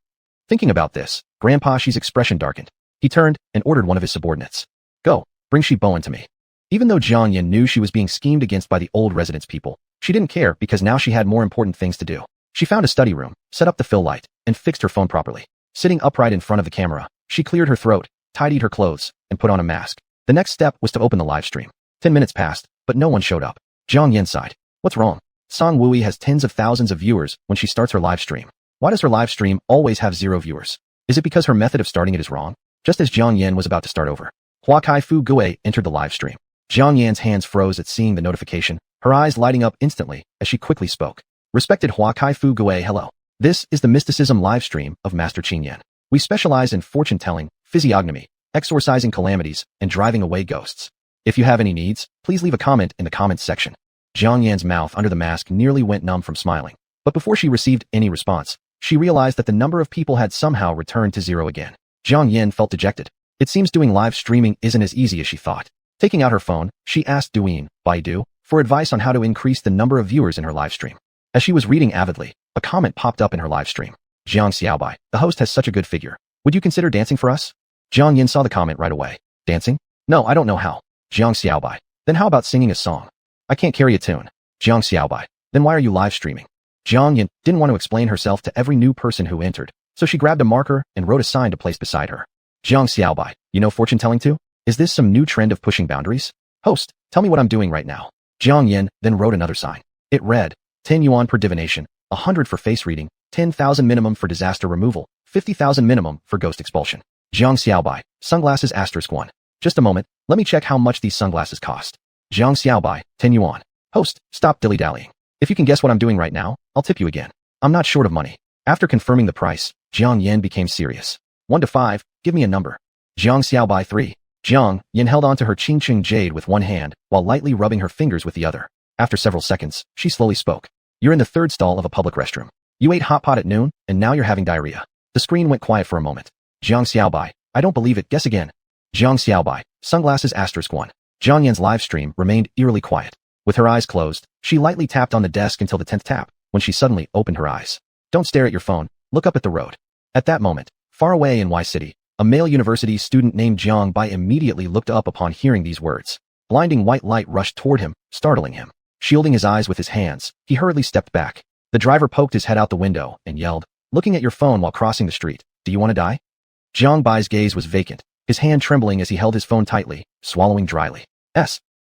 Thinking about this, Grandpa Shi's expression darkened. He turned and ordered one of his subordinates. Go, bring Shi Bowen to me. Even though Jiang Yan knew she was being schemed against by the old residence people, she didn't care because now she had more important things to do. She found a study room, set up the fill light, and fixed her phone properly. Sitting upright in front of the camera, she cleared her throat, tidied her clothes, and put on a mask. The next step was to open the live stream. 10 minutes passed, but no one showed up. Jiang Yan sighed. What's wrong? Song Wui has tens of thousands of viewers when she starts her live stream. Why does her live stream always have 0 viewers? Is it because her method of starting it is wrong? Just as Jiang Yan was about to start over, Hua Kai Fu Gue entered the live stream. Jiang Yan's hands froze at seeing the notification, her eyes lighting up instantly as she quickly spoke. Respected Hua Kai Fu Gue, hello. This is the Mysticism live stream of Master Qin Yan. We specialize in fortune-telling, physiognomy, exorcising calamities, and driving away ghosts. If you have any needs, please leave a comment in the comments section. Jiang Yan's mouth under the mask nearly went numb from smiling. But before she received any response, she realized that the number of people had somehow returned to 0 again. Jiang Yan felt dejected. It seems doing live streaming isn't as easy as she thought. Taking out her phone, she asked Douyin, Baidu, for advice on how to increase the number of viewers in her live stream. As she was reading avidly, a comment popped up in her live stream. Jiang Xiaobai, the host has such a good figure. Would you consider dancing for us? Jiang Yan saw the comment right away. Dancing? No, I don't know how. Jiang Xiaobai. Then how about singing a song? I can't carry a tune. Jiang Xiaobai. Then why are you live streaming? Jiang Yan didn't want to explain herself to every new person who entered, so she grabbed a marker and wrote a sign to place beside her. Jiang Xiaobai, you know fortune telling too? Is this some new trend of pushing boundaries? Host, tell me what I'm doing right now. Jiang Yan then wrote another sign. It read, 10 yuan per divination, 100 for face reading, 10,000 minimum for disaster removal, 50,000 minimum for ghost expulsion. Jiang Xiaobai, sunglasses *1. Just a moment, let me check how much these sunglasses cost. Jiang Xiaobai, 10 yuan. Host, stop dilly-dallying. If you can guess what I'm doing right now, I'll tip you again. I'm not short of money. After confirming the price, Jiang Yan became serious. 1 to 5, give me a number. Jiang Xiaobai 3. Jiang Yan held onto her Qingqing jade with one hand, while lightly rubbing her fingers with the other. After several seconds, she slowly spoke. You're in the 3rd stall of a public restroom. You ate hot pot at noon, and now you're having diarrhea. The screen went quiet for a moment. Jiang Xiaobai, I don't believe it, guess again. Jiang Xiaobai, sunglasses *1. Jiang Yan's live stream remained eerily quiet. With her eyes closed, she lightly tapped on the desk until the 10th tap, when she suddenly opened her eyes. Don't stare at your phone, look up at the road. At that moment, far away in Y City, A male university student named Jiang Bai immediately looked up upon hearing these words. Blinding white light rushed toward him, startling him. Shielding his eyes with his hands, he hurriedly stepped back. The driver poked his head out the window and yelled, "Looking at your phone while crossing the street. Do you want to die?" Jiang Bai's gaze was vacant, his hand trembling as he held his phone tightly, swallowing dryly.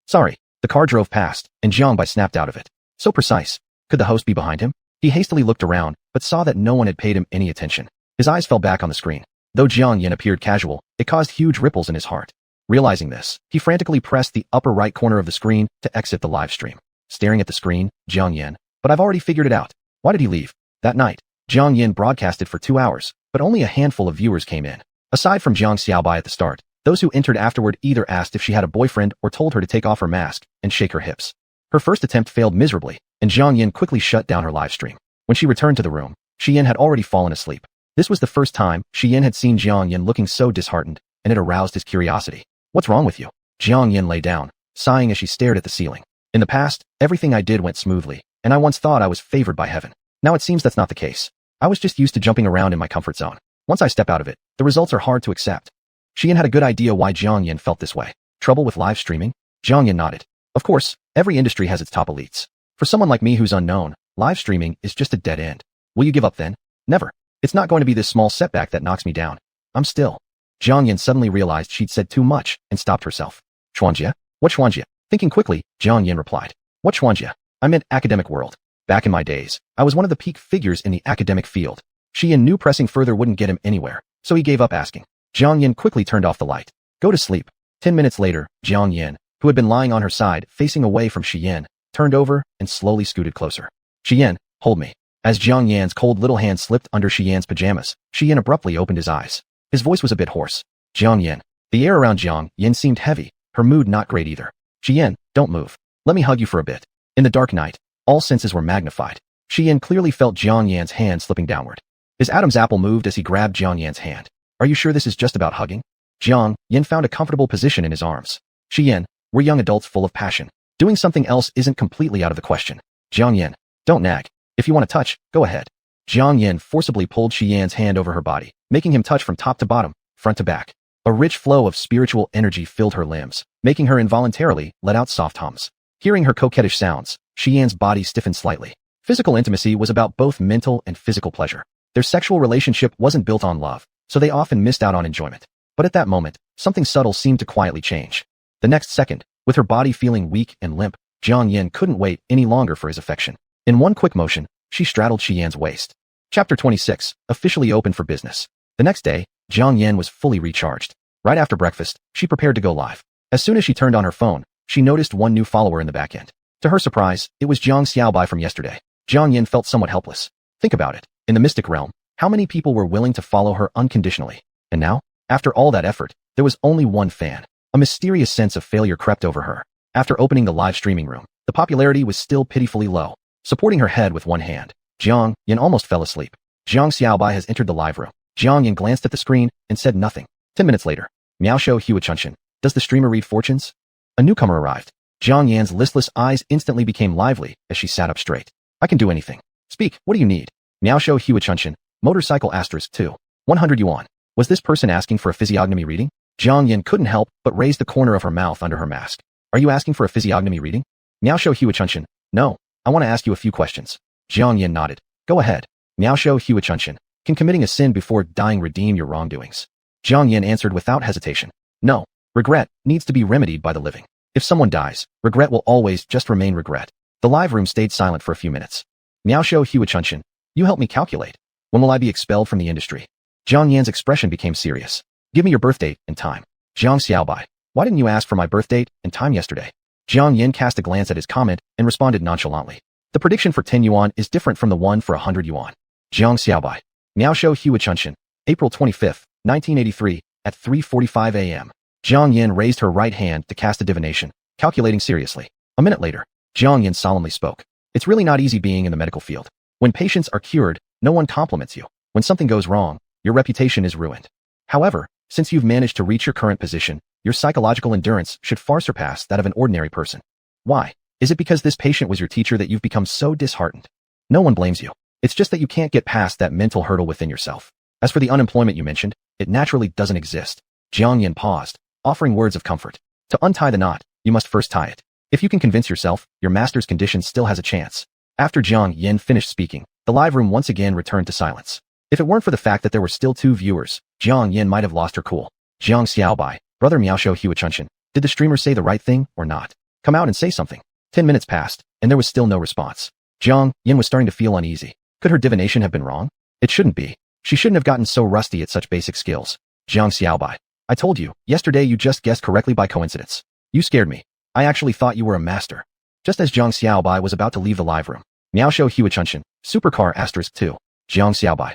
Sorry." The car drove past, and Jiang Bai snapped out of it. So precise. Could the host be behind him? He hastily looked around, but saw that no one had paid him any attention. His eyes fell back on the screen. Though Jiang Yin appeared casual, it caused huge ripples in his heart. Realizing this, he frantically pressed the upper right corner of the screen to exit the live stream. Staring at the screen, Jiang Yin, "But I've already figured it out. Why did he leave?" That night, Jiang Yin broadcasted for 2 hours, but only a handful of viewers came in. Aside from Jiang Xiaobai at the start, those who entered afterward either asked if she had a boyfriend or told her to take off her mask and shake her hips. Her first attempt failed miserably, and Jiang Yin quickly shut down her live stream. When she returned to the room, Xian had already fallen asleep. This was the first time Xian had seen Jiang Yin looking so disheartened, and it aroused his curiosity. "What's wrong with you?" Jiang Yin lay down, sighing as she stared at the ceiling. "In the past, everything I did went smoothly, and I once thought I was favored by heaven. Now it seems that's not the case. I was just used to jumping around in my comfort zone. Once I step out of it, the results are hard to accept." Xian had a good idea why Jiang Yin felt this way. Trouble with live streaming? Jiang Yin nodded. Of course, every industry has its top elites. For someone like me who's unknown, live streaming is just a dead end. Will you give up then? Never. It's not going to be this small setback that knocks me down. I'm still. Jiang Yin suddenly realized she'd said too much and stopped herself. Xuanjie? What Xuanjie? Thinking quickly, Jiang Yin replied. What Xuanjie? I meant academic world. Back in my days, I was one of the peak figures in the academic field. Xian knew pressing further wouldn't get him anywhere, so he gave up asking. Jiang Yin quickly turned off the light. Go to sleep. 10 minutes later, Jiang Yin, who had been lying on her side facing away from Xian, turned over and slowly scooted closer. Xian, hold me. As Jiang Yan's cold little hand slipped under Xian's pajamas, Xian abruptly opened his eyes. His voice was a bit hoarse. Jiang Yin. The air around Jiang Yin seemed heavy, her mood not great either. Xian, don't move. Let me hug you for a bit. In the dark night, all senses were magnified. Xian clearly felt Jiang Yan's hand slipping downward. His Adam's apple moved as he grabbed Jiang Yan's hand. Are you sure this is just about hugging? Jiang Yin found a comfortable position in his arms. Xian, we're young adults full of passion. Doing something else isn't completely out of the question. Jiang Yin, don't nag. If you want to touch, go ahead. Jiang Yin forcibly pulled Xian's hand over her body, making him touch from top to bottom, front to back. A rich flow of spiritual energy filled her limbs, making her involuntarily let out soft hums. Hearing her coquettish sounds, Xian's body stiffened slightly. Physical intimacy was about both mental and physical pleasure. Their sexual relationship wasn't built on love, so they often missed out on enjoyment. But at that moment, something subtle seemed to quietly change. The next second, with her body feeling weak and limp, Jiang Yin couldn't wait any longer for his affection. In one quick motion, she straddled Xian's waist. Chapter 26, officially open for business. The next day, Jiang Yin was fully recharged. Right after breakfast, she prepared to go live. As soon as she turned on her phone, she noticed one new follower in the back end. To her surprise, it was Jiang Xiaobai from yesterday. Jiang Yin felt somewhat helpless. Think about it. In the mystic realm, how many people were willing to follow her unconditionally? And now, after all that effort, there was only one fan. A mysterious sense of failure crept over her. After opening the live streaming room, the popularity was still pitifully low. Supporting her head with one hand, Jiang Yin almost fell asleep. Jiang Xiaobai has entered the live room. Jiang Yin glanced at the screen and said nothing. 10 minutes later, Miao Shou Hua Chunshin. Does the streamer read fortunes? A newcomer arrived. Jiang Yan's listless eyes instantly became lively as she sat up straight. I can do anything. Speak, what do you need? Miao Shou Hua Chunshin. Motorcycle *2. 100 yuan. Was this person asking for a physiognomy reading? Jiang Yin couldn't help but raise the corner of her mouth under her mask. Are you asking for a physiognomy reading? Miao Shou Hua Chunshin. No, I want to ask you a few questions. Jiang Yin nodded. Go ahead. Miao Shou Hua Chunshin. Can committing a sin before dying redeem your wrongdoings? Jiang Yin answered without hesitation. No. Regret needs to be remedied by the living. If someone dies, regret will always just remain regret. The live room stayed silent for a few minutes. Miao Shou Hua Chunshin. You help me calculate. When will I be expelled from the industry? Jiang Yan's expression became serious. Give me your birth date and time. Jiang Xiaobai. Why didn't you ask for my birth date and time yesterday? Jiang Yin cast a glance at his comment and responded nonchalantly. The prediction for 10 yuan is different from the one for 100 yuan. Jiang Xiaobai. Miao Shou Hua Chunshin. April 25, 1983, at 3:45 a.m. Jiang Yin raised her right hand to cast a divination, calculating seriously. A minute later, Jiang Yin solemnly spoke. It's really not easy being in the medical field. When patients are cured, no one compliments you. When something goes wrong, your reputation is ruined. However, since you've managed to reach your current position, your psychological endurance should far surpass that of an ordinary person. Why? Is it because this patient was your teacher that you've become so disheartened? No one blames you. It's just that you can't get past that mental hurdle within yourself. As for the unemployment you mentioned, It naturally doesn't exist. Jiang Yin paused, offering words of comfort. To untie the knot, you must first tie it. If you can convince yourself, your master's condition still has a chance. After Jiang Yin finished speaking, the live room once again returned to silence. If it weren't for the fact that there were still 2 viewers, Jiang Yin might have lost her cool. Jiang Xiaobai, brother Miaoshou Huachunshan, did the streamer say the right thing or not? Come out and say something. 10 minutes passed, and there was still no response. Jiang Yin was starting to feel uneasy. Could her divination have been wrong? It shouldn't be. She shouldn't have gotten so rusty at such basic skills. Jiang Xiaobai, I told you, yesterday you just guessed correctly by coincidence. You scared me. I actually thought you were a master. Just as Jiang Xiaobai was about to leave the live room, Miaoshou Huachunshan, Supercar *2, Jiang Xiaobai.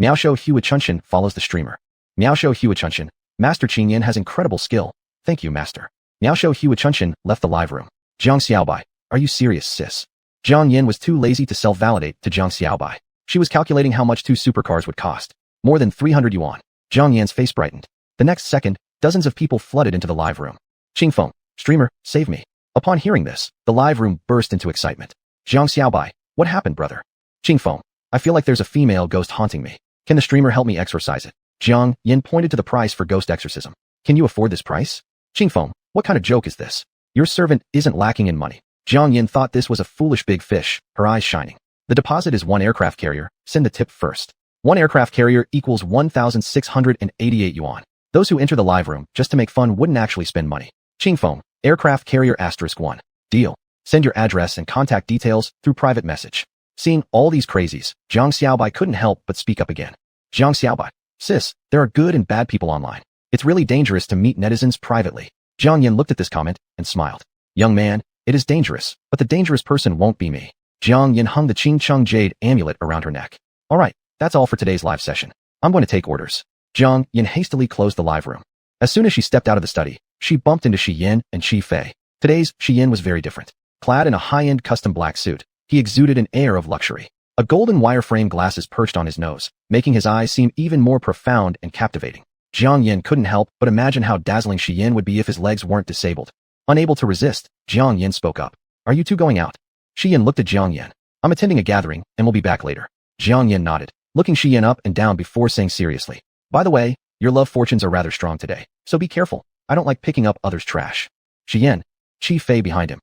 Miaoshou Huachunshan follows the streamer. Miaoshou Huachunshan, Master Qin Yin has incredible skill. Thank you, Master. Miaoshou Huachunshan left the live room. Jiang Xiaobai, are you serious, sis? Jiang Yin was too lazy to self-validate to Jiang Xiaobai. She was calculating how much 2 supercars would cost. More than 300 yuan. Jiang Yin's face brightened. The next second, dozens of people flooded into the live room. Qingfeng, streamer, save me. Upon hearing this, the live room burst into excitement. Jiang Xiaobai, what happened, brother? Qingfeng, I feel like there's a female ghost haunting me. Can the streamer help me exorcise it? Jiang Yin pointed to the price for ghost exorcism. Can you afford this price? Qingfeng, what kind of joke is this? Your servant isn't lacking in money. Jiang Yin thought this was a foolish big fish, her eyes shining. The deposit is 1 aircraft carrier, send the tip first. 1 aircraft carrier equals 1,688 yuan. Those who enter the live room just to make fun wouldn't actually spend money. Qingfeng, aircraft carrier *1. Deal. Send your address and contact details through private message. Seeing all these crazies, Jiang Xiaobai couldn't help but speak up again. Jiang Xiaobai, sis, there are good and bad people online. It's really dangerous to meet netizens privately. Jiang Yin looked at this comment and smiled. Young man, it is dangerous, but the dangerous person won't be me. Jiang Yin hung the Qing Chung Jade amulet around her neck. Alright, that's all for today's live session. I'm going to take orders. Jiang Yin hastily closed the live room. As soon as she stepped out of the study, she bumped into Shi Yin and Qi Fei. Today's Shi Yin was very different. Clad in a high-end custom black suit, he exuded an air of luxury. A golden wire-frame glasses perched on his nose, making his eyes seem even more profound and captivating. Jiang Yin couldn't help but imagine how dazzling Shi Yin would be if his legs weren't disabled. Unable to resist, Jiang Yin spoke up. Are you two going out? Shi Yin looked at Jiang Yin. I'm attending a gathering, and we'll be back later. Jiang Yin nodded, looking Shi Yin up and down before saying seriously. By the way, your love fortunes are rather strong today, so be careful. I don't like picking up others' trash. Shi Yin, Qi Fei behind him.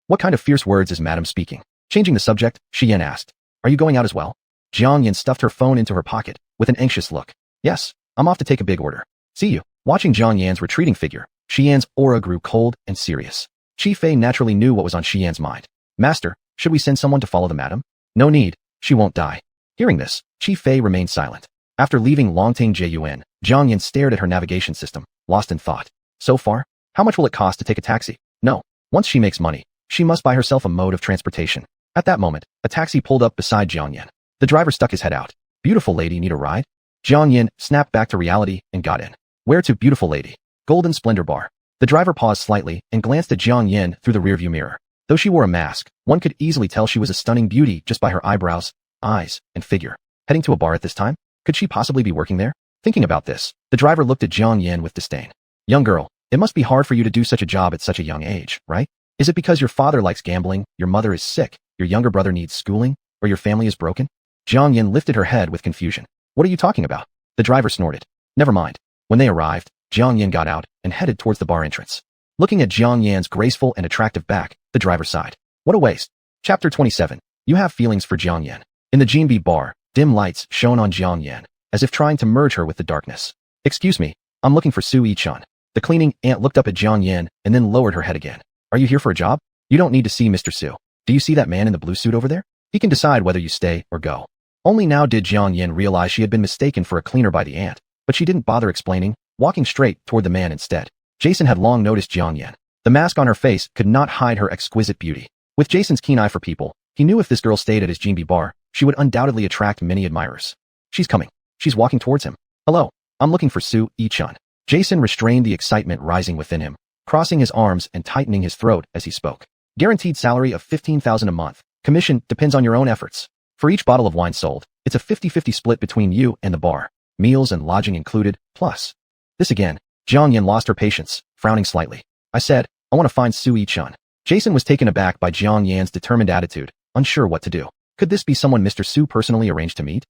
What kind of fierce words is madam speaking? Changing the subject, Shi Yin asked. Are you going out as well? Jiang Yin stuffed her phone into her pocket, with an anxious look. Yes, I'm off to take a big order. See you. Watching Jiang Yan's retreating figure, Shi Yan's aura grew cold and serious. Qi Fei naturally knew what was on Shi Yan's mind. Master, should we send someone to follow the madam? No need, she won't die. Hearing this, Qi Fei remained silent. After leaving Longting Jiyuan, Jiang Yin stared at her navigation system, lost in thought. So far, how much will it cost to take a taxi? No, once she makes money, she must buy herself a mode of transportation. At that moment, a taxi pulled up beside Jiang Yin. The driver stuck his head out. Beautiful lady, need a ride? Jiang Yin snapped back to reality and got in. Where to, beautiful lady? Golden Splendor Bar. The driver paused slightly and glanced at Jiang Yin through the rearview mirror. Though she wore a mask, one could easily tell she was a stunning beauty just by her eyebrows, eyes, and figure. Heading to a bar at this time? Could she possibly be working there? Thinking about this, the driver looked at Jiang Yin with disdain. Young girl, it must be hard for you to do such a job at such a young age, right? Is it because your father likes gambling, your mother is sick, your younger brother needs schooling, or your family is broken? Jiang Yin lifted her head with confusion. What are you talking about? The driver snorted. Never mind. When they arrived, Jiang Yin got out and headed towards the bar entrance. Looking at Jiang Yan's graceful and attractive back, the driver sighed. What a waste. Chapter 27. You have feelings for Jiang Yin. In the Jinbi bar, dim lights shone on Jiang Yin, as if trying to merge her with the darkness. Excuse me, I'm looking for Su Yi-chan. The cleaning aunt looked up at Jiang Yin and then lowered her head again. Are you here for a job? You don't need to see Mr. Su. Do you see that man in the blue suit over there? He can decide whether you stay or go. Only now did Jiang Yin realize she had been mistaken for a cleaner by the aunt, but she didn't bother explaining, walking straight toward the man instead. Jason had long noticed Jiang Yin. The mask on her face could not hide her exquisite beauty. With Jason's keen eye for people, he knew if this girl stayed at his Jinbi bar, she would undoubtedly attract many admirers. She's coming. She's walking towards him. Hello, I'm looking for Su Yi-chan. Jason restrained the excitement rising within him, crossing his arms and tightening his throat as he spoke. Guaranteed salary of 15,000 a month. Commission depends on your own efforts. For each bottle of wine sold, it's a 50-50 split between you and the bar. Meals and lodging included, plus. This again, Jiang Yin lost her patience, frowning slightly. I said, I want to find Su Yi-chan. Jason was taken aback by Jiang Yan's determined attitude, unsure what to do. Could this be someone Mr. Su personally arranged to meet?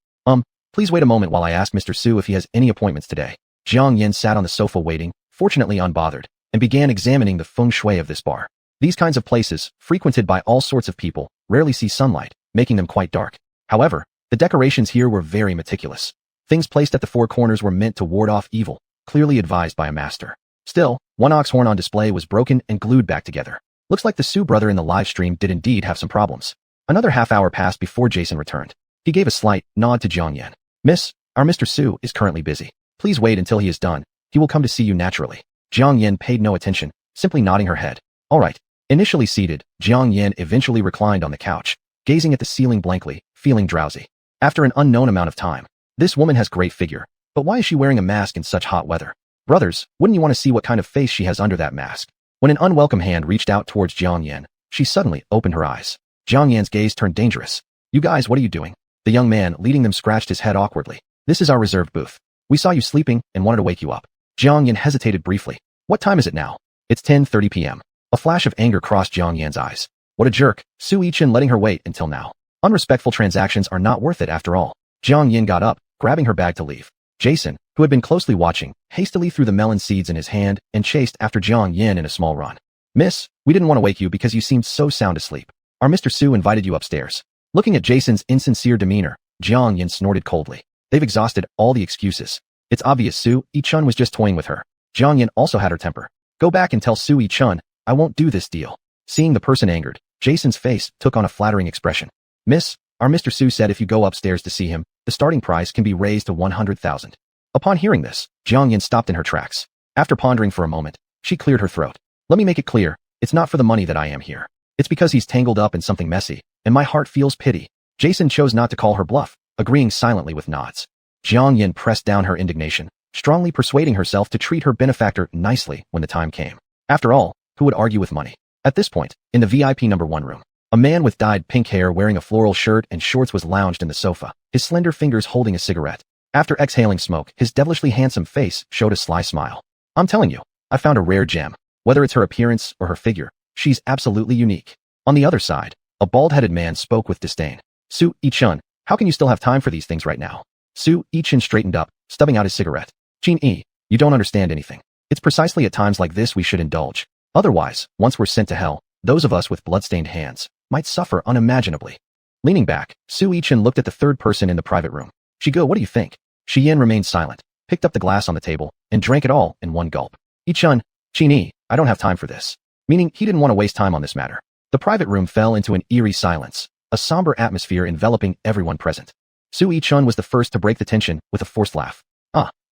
Please wait a moment while I ask Mr. Su if he has any appointments today. Jiang Yin sat on the sofa waiting, fortunately unbothered, and began examining the feng shui of this bar. These kinds of places, frequented by all sorts of people, rarely see sunlight, making them quite dark. However, the decorations here were very meticulous. Things placed at the four corners were meant to ward off evil, clearly advised by a master. Still, one ox horn on display was broken and glued back together. Looks like the Su brother in the live stream did indeed have some problems. Another half hour passed before Jason returned. He gave a slight nod to Jiang Yin. Miss, our Mr. Su is currently busy. Please wait until he is done. He will come to see you naturally. Jiang Yin paid no attention, simply nodding her head. All right. Initially seated, Jiang Yin eventually reclined on the couch, gazing at the ceiling blankly, feeling drowsy. After an unknown amount of time, this woman has great figure, but why is she wearing a mask in such hot weather? Brothers, wouldn't you want to see what kind of face she has under that mask? When an unwelcome hand reached out towards Jiang Yin, she suddenly opened her eyes. Jiang Yin's gaze turned dangerous. You guys, what are you doing? The young man leading them scratched his head awkwardly. This is our reserved booth. We saw you sleeping and wanted to wake you up. Jiang Yin hesitated briefly. What time is it now? It's 10:30 p.m. A flash of anger crossed Jiang Yan's eyes. What a jerk, Su Yichin letting her wait until now. Unrespectful transactions are not worth it after all. Jiang Yin got up, grabbing her bag to leave. Jason, who had been closely watching, hastily threw the melon seeds in his hand and chased after Jiang Yin in a small run. Miss, we didn't want to wake you because you seemed so sound asleep. Our Mr. Su invited you upstairs. Looking at Jason's insincere demeanor, Jiang Yin snorted coldly. They've exhausted all the excuses. It's obvious Su Yichun was just toying with her. Jiang Yin also had her temper. Go back and tell Su Yichun, I won't do this deal. Seeing the person angered, Jason's face took on a flattering expression. Miss, our Mr. Su said if you go upstairs to see him, the starting price can be raised to 100,000. Upon hearing this, Jiang Yin stopped in her tracks. After pondering for a moment, she cleared her throat. Let me make it clear, it's not for the money that I am here. It's because he's tangled up in something messy, and my heart feels pity. Jason chose not to call her bluff, agreeing silently with nods. Jiang Yin pressed down her indignation, strongly persuading herself to treat her benefactor nicely when the time came. After all, who would argue with money? At this point, in the VIP number 1 room, a man with dyed pink hair wearing a floral shirt and shorts was lounged in the sofa, his slender fingers holding a cigarette. After exhaling smoke, his devilishly handsome face showed a sly smile. I'm telling you, I found a rare gem. Whether it's her appearance or her figure, she's absolutely unique. On the other side, a bald-headed man spoke with disdain. Su Yichun, how can you still have time for these things right now? Su Yichun straightened up, stubbing out his cigarette. Jin Yi, you don't understand anything. It's precisely at times like this we should indulge. Otherwise, once we're sent to hell, those of us with blood-stained hands might suffer unimaginably. Leaning back, Su Yichun looked at the third person in the private room. Shigo, what do you think? Shi Yin remained silent, picked up the glass on the table, and drank it all in one gulp. Yichun, Jin Yi, I don't have time for this. Meaning, he didn't want to waste time on this matter. The private room fell into an eerie silence, a somber atmosphere enveloping everyone present. Su Yichun was the first to break the tension with a forced laugh.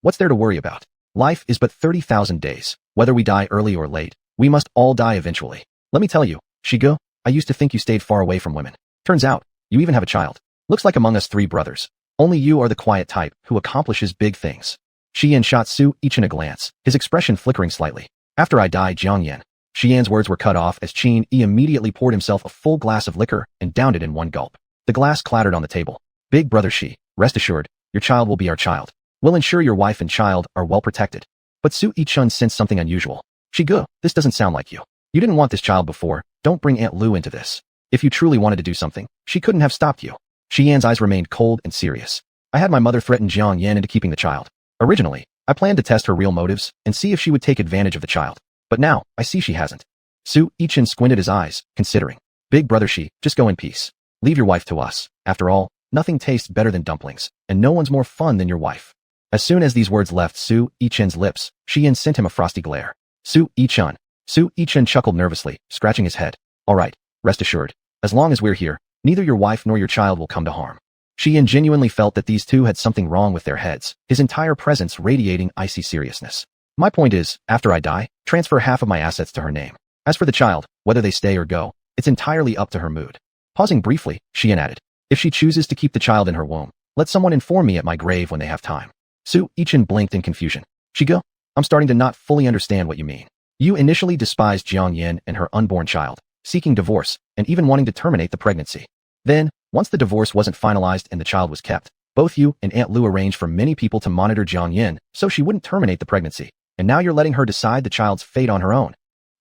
What's there to worry about? Life is but 30,000 days. Whether we die early or late, we must all die eventually. Let me tell you, Shigo, I used to think you stayed far away from women. Turns out, you even have a child. Looks like among us 3 brothers, only you are the quiet type who accomplishes big things. Shi Yan shot Su Yichun a glance, his expression flickering slightly. After I die, Jiang Yan. Shi Yan's words were cut off as Qin Yi immediately poured himself a full glass of liquor and downed it in one gulp. The glass clattered on the table. Big brother Shi, rest assured, your child will be our child. We'll ensure your wife and child are well protected. But Su Yichun sensed something unusual. Shigo, this doesn't sound like you. You didn't want this child before, don't bring Aunt Lu into this. If you truly wanted to do something, she couldn't have stopped you. Shi Yan's eyes remained cold and serious. I had my mother threaten Jiang Yan into keeping the child. Originally, I planned to test her real motives and see if she would take advantage of the child. But now, I see she hasn't. Su Yichun squinted his eyes, considering. Big brother Shi, just go in peace. Leave your wife to us. After all, nothing tastes better than dumplings, and no one's more fun than your wife. As soon as these words left Su Yichun's lips, Shi Yan sent him a frosty glare. Su Yichun. Su Yichun chuckled nervously, scratching his head. All right, rest assured. As long as we're here, neither your wife nor your child will come to harm. Shi Yan genuinely felt that these two had something wrong with their heads, his entire presence radiating icy seriousness. My point is, after I die, transfer half of my assets to her name. As for the child, whether they stay or go, it's entirely up to her mood. Pausing briefly, Shi Yan added, if she chooses to keep the child in her womb, let someone inform me at my grave when they have time. Su Yichun blinked in confusion. Shigo, I'm starting to not fully understand what you mean. You initially despised Jiang Yan and her unborn child, seeking divorce, and even wanting to terminate the pregnancy. Then, once the divorce wasn't finalized and the child was kept, both you and Aunt Lu arranged for many people to monitor Jiang Yan so she wouldn't terminate the pregnancy, and now you're letting her decide the child's fate on her own.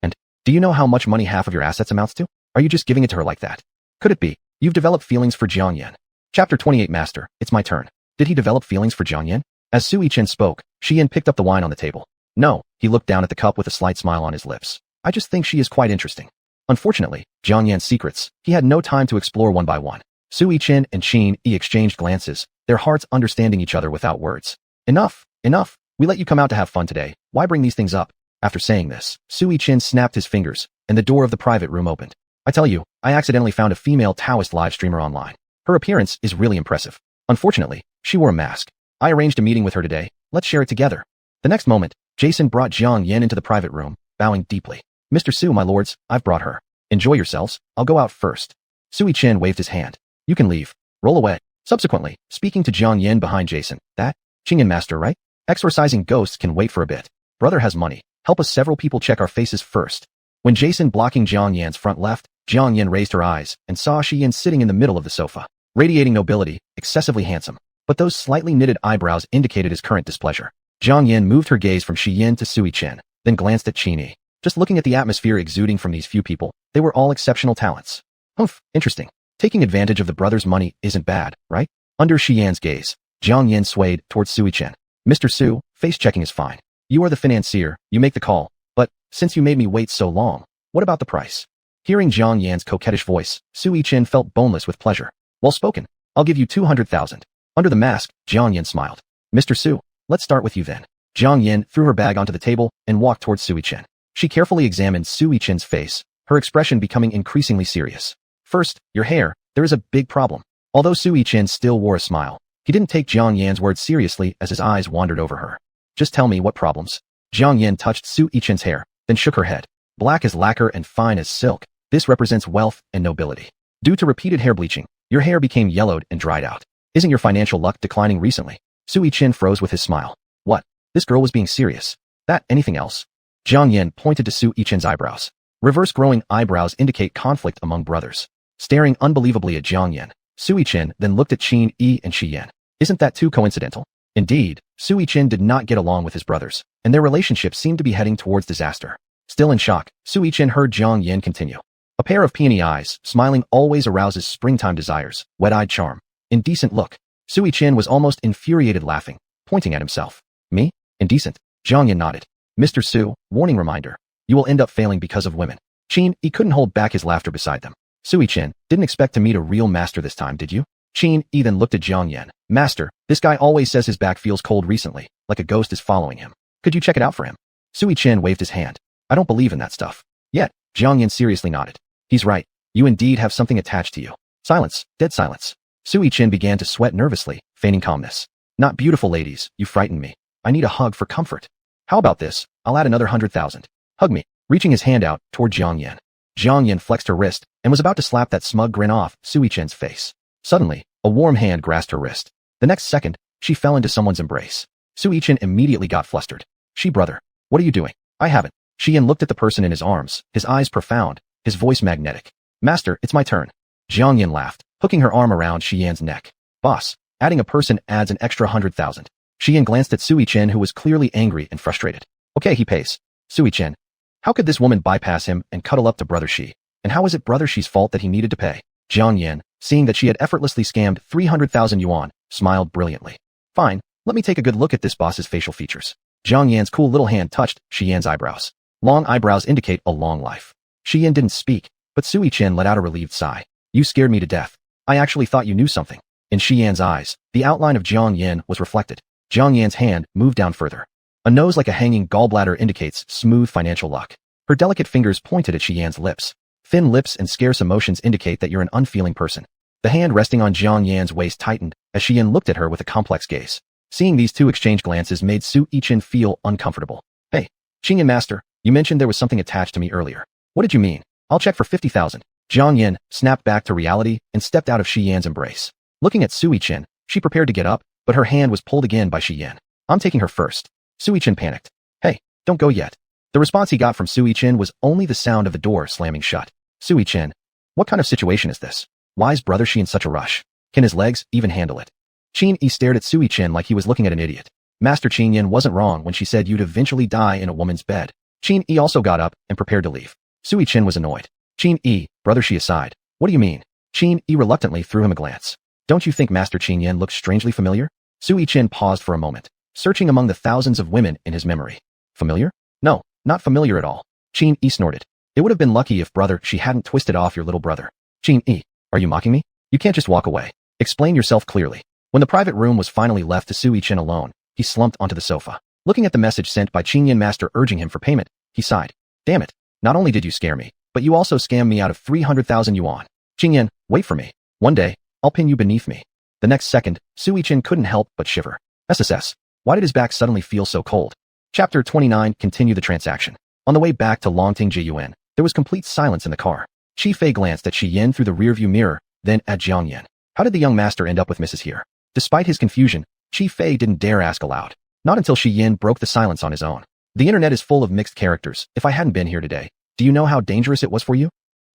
And, do you know how much money half of your assets amounts to? Are you just giving it to her like that? Could it be, you've developed feelings for Jiang Yan? Chapter 28 Master, it's my turn. Did he develop feelings for Jiang Yan? As Su Yichen spoke, Shi Yan picked up the wine on the table. No, he looked down at the cup with a slight smile on his lips. I just think she is quite interesting. Unfortunately, Jiang Yan's secrets, he had no time to explore one by one. Su Yichen and Qin Yi exchanged glances, their hearts understanding each other without words. Enough, enough. We let you come out to have fun today. Why bring these things up? After saying this, Su Yichen snapped his fingers, and the door of the private room opened. I tell you, I accidentally found a female Taoist live streamer online. Her appearance is really impressive. Unfortunately, she wore a mask. I arranged a meeting with her today. Let's share it together. The next moment, Jason brought Jiang Yan into the private room, bowing deeply. Mr. Su, my lords, I've brought her. Enjoy yourselves. I'll go out first. Su Yichen waved his hand. You can leave. Roll away. Subsequently, speaking to Jiang Yan behind Jason, that Qingyan master, right? Exorcising ghosts can wait for a bit. Brother has money. Help us several people check our faces first. When Jason blocking Jiang Yan's front left, Jiang Yan raised her eyes and saw Shi Yan sitting in the middle of the sofa, radiating nobility, excessively handsome. But those slightly knitted eyebrows indicated his current displeasure. Jiang Yan moved her gaze from Shi Yan to Su Yichen, then glanced at Qin Yi. Just looking at the atmosphere exuding from these few people, they were all exceptional talents. Humph, interesting. Taking advantage of the brother's money isn't bad, right? Under Shi Yan's gaze, Jiang Yan swayed towards Su Yichen. Mr. Su, face-checking is fine. You are the financier, you make the call. But, since you made me wait so long, what about the price? Hearing Jiang Yan's coquettish voice, Su Yichen felt boneless with pleasure. Well spoken. I'll give you 200,000. Under the mask, Jiang Yan smiled. Mr. Su, let's start with you then. Jiang Yan threw her bag onto the table and walked towards Su Yichen. She carefully examined Su Yichen's face, her expression becoming increasingly serious. First, your hair, there is a big problem. Although Su Yichen still wore a smile, he didn't take Jiang Yan's words seriously as his eyes wandered over her. Just tell me what problems. Jiang Yan touched Su Yichen's hair, then shook her head. Black as lacquer and fine as silk, this represents wealth and nobility. Due to repeated hair bleaching, your hair became yellowed and dried out. Isn't your financial luck declining recently? Su Yichen froze with his smile. What? This girl was being serious. That, anything else? Jiang Yan pointed to Su Yichen's eyebrows. Reverse growing eyebrows indicate conflict among brothers. Staring unbelievably at Jiang Yan, Su Yichen then looked at Qin Yi and Shi Yan. Isn't that too coincidental? Indeed, Su Yichen did not get along with his brothers, and their relationship seemed to be heading towards disaster. Still in shock, Su Yichen heard Jiang Yan continue. A pair of peony eyes, smiling always arouses springtime desires, wet-eyed charm. Indecent look. Su Yichen was almost infuriated laughing, pointing at himself. Me? Indecent? Jiang Yan nodded. Mr. Su, warning reminder. You will end up failing because of women. Qin Yi couldn't hold back his laughter beside them. Su Yichen, didn't expect to meet a real master this time, did you? Qin Yi then looked at Jiang Yan. Master, this guy always says his back feels cold recently, like a ghost is following him. Could you check it out for him? Su Yichen waved his hand. I don't believe in that stuff. Yet, Jiang Yan seriously nodded. He's right. You indeed have something attached to you. Silence. Dead silence. Su Yichen began to sweat nervously, feigning calmness. Not beautiful ladies, you frighten me. I need a hug for comfort. How about this? I'll add another 100,000. Hug me. Reaching his hand out toward Jiang Yan. Jiang Yan flexed her wrist and was about to slap that smug grin off Su Yichen's face. Suddenly, a warm hand grasped her wrist. The next second, she fell into someone's embrace. Su Yichen immediately got flustered. Shi brother, what are you doing? I haven't. Shi Yan looked at the person in his arms, his eyes profound, his voice magnetic. Master, it's my turn. Jiang Yan laughed, hooking her arm around Shi Yan's neck. Boss, adding a person adds an extra 100,000. Shi Yan glanced at Su Yichen, who was clearly angry and frustrated. Okay, he pays. Su Yichen. How could this woman bypass him and cuddle up to brother Shi? And how was it brother Shi's fault that he needed to pay? Jiang Yan, seeing that she had effortlessly scammed 300,000 yuan, smiled brilliantly. Fine, let me take a good look at this boss's facial features. Jiang Yan's cool little hand touched Shi Yan's eyebrows. Long eyebrows indicate a long life. Shi Yan didn't speak, but Su Yichen let out a relieved sigh. You scared me to death. I actually thought you knew something. In Shi Yan's eyes, the outline of Jiang Yan was reflected. Jiang Yan's hand moved down further. A nose like a hanging gallbladder indicates smooth financial luck. Her delicate fingers pointed at Shi Yan's lips. Thin lips and scarce emotions indicate that you're an unfeeling person. The hand resting on Jiang Yan's waist tightened as Shi Yan looked at her with a complex gaze. Seeing these two exchange glances made Su Yichen feel uncomfortable. Hey, Qingyan master, you mentioned there was something attached to me earlier. What did you mean? I'll check for 50,000. Jiang Yan snapped back to reality and stepped out of Shi Yan's embrace. Looking at Su Yichen, she prepared to get up, but her hand was pulled again by Shi Yan. I'm taking her first. Su Yichen panicked. Hey, don't go yet. The response he got from Su Yichen was only the sound of the door slamming shut. Su Yichen, what kind of situation is this? Why is brother Shi in such a rush? Can his legs even handle it? Qin Yi stared at Su Yichen like he was looking at an idiot. Master Qin Yan wasn't wrong when she said you'd eventually die in a woman's bed. Qin Yi also got up and prepared to leave. Su Yichen was annoyed. Qin Yi, brother Shi aside. What do you mean? Qin Yi reluctantly threw him a glance. Don't you think Master Qin Yan looks strangely familiar? Su Yichin paused for a moment, searching among the thousands of women in his memory. Familiar? No, not familiar at all. Qin Yi snorted. It would have been lucky if brother she hadn't twisted off your little brother. Qin Yi, are you mocking me? You can't just walk away. Explain yourself clearly. When the private room was finally left to Su Yichin alone, he slumped onto the sofa. Looking at the message sent by Qingyan Master urging him for payment, he sighed. Damn it. Not only did you scare me, but you also scammed me out of 300,000 yuan. Qingyan, wait for me. One day, I'll pin you beneath me. The next second, Su Yichin couldn't help but shiver. SSS. Why did his back suddenly feel so cold? Chapter 29. Continue the transaction. On the way back to Longting Jiyuan, there was complete silence in the car. Qi Fei glanced at Shi Yin through the rearview mirror, then at Jiang Yin. How did the young master end up with Mrs. Here? Despite his confusion, Qi Fei didn't dare ask aloud. Not until Shi Yin broke the silence on his own. The internet is full of mixed characters. If I hadn't been here today, do you know how dangerous it was for you?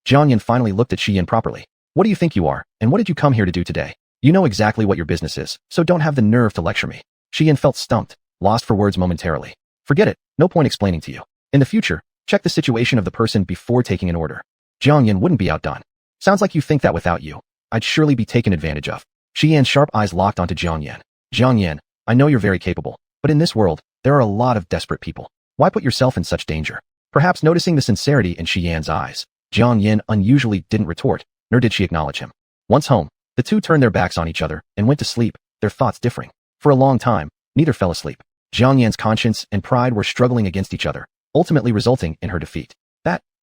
Jiang Yin finally looked at Shi Yin properly. What do you think you are, and what did you come here to do today? You know exactly what your business is, so don't have the nerve to lecture me. Shi Yin felt stumped, lost for words momentarily. Forget it, no point explaining to you. In the future, check the situation of the person before taking an order. Jiang Yin wouldn't be outdone. Sounds like you think that without you, I'd surely be taken advantage of. Shi Yan's sharp eyes locked onto Jiang Yin. Jiang Yin, I know you're very capable, but in this world, there are a lot of desperate people. Why put yourself in such danger? Perhaps noticing the sincerity in Shi Yan's eyes, Jiang Yin unusually didn't retort, nor did she acknowledge him. Once home, the two turned their backs on each other and went to sleep, their thoughts differing. For a long time, neither fell asleep. Jiang Yan's conscience and pride were struggling against each other, ultimately resulting in her defeat.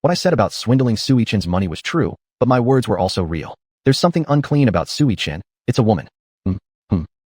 What I said about swindling Su Yichin's money was true, but my words were also real. There's something unclean about Su Yichin. It's a woman.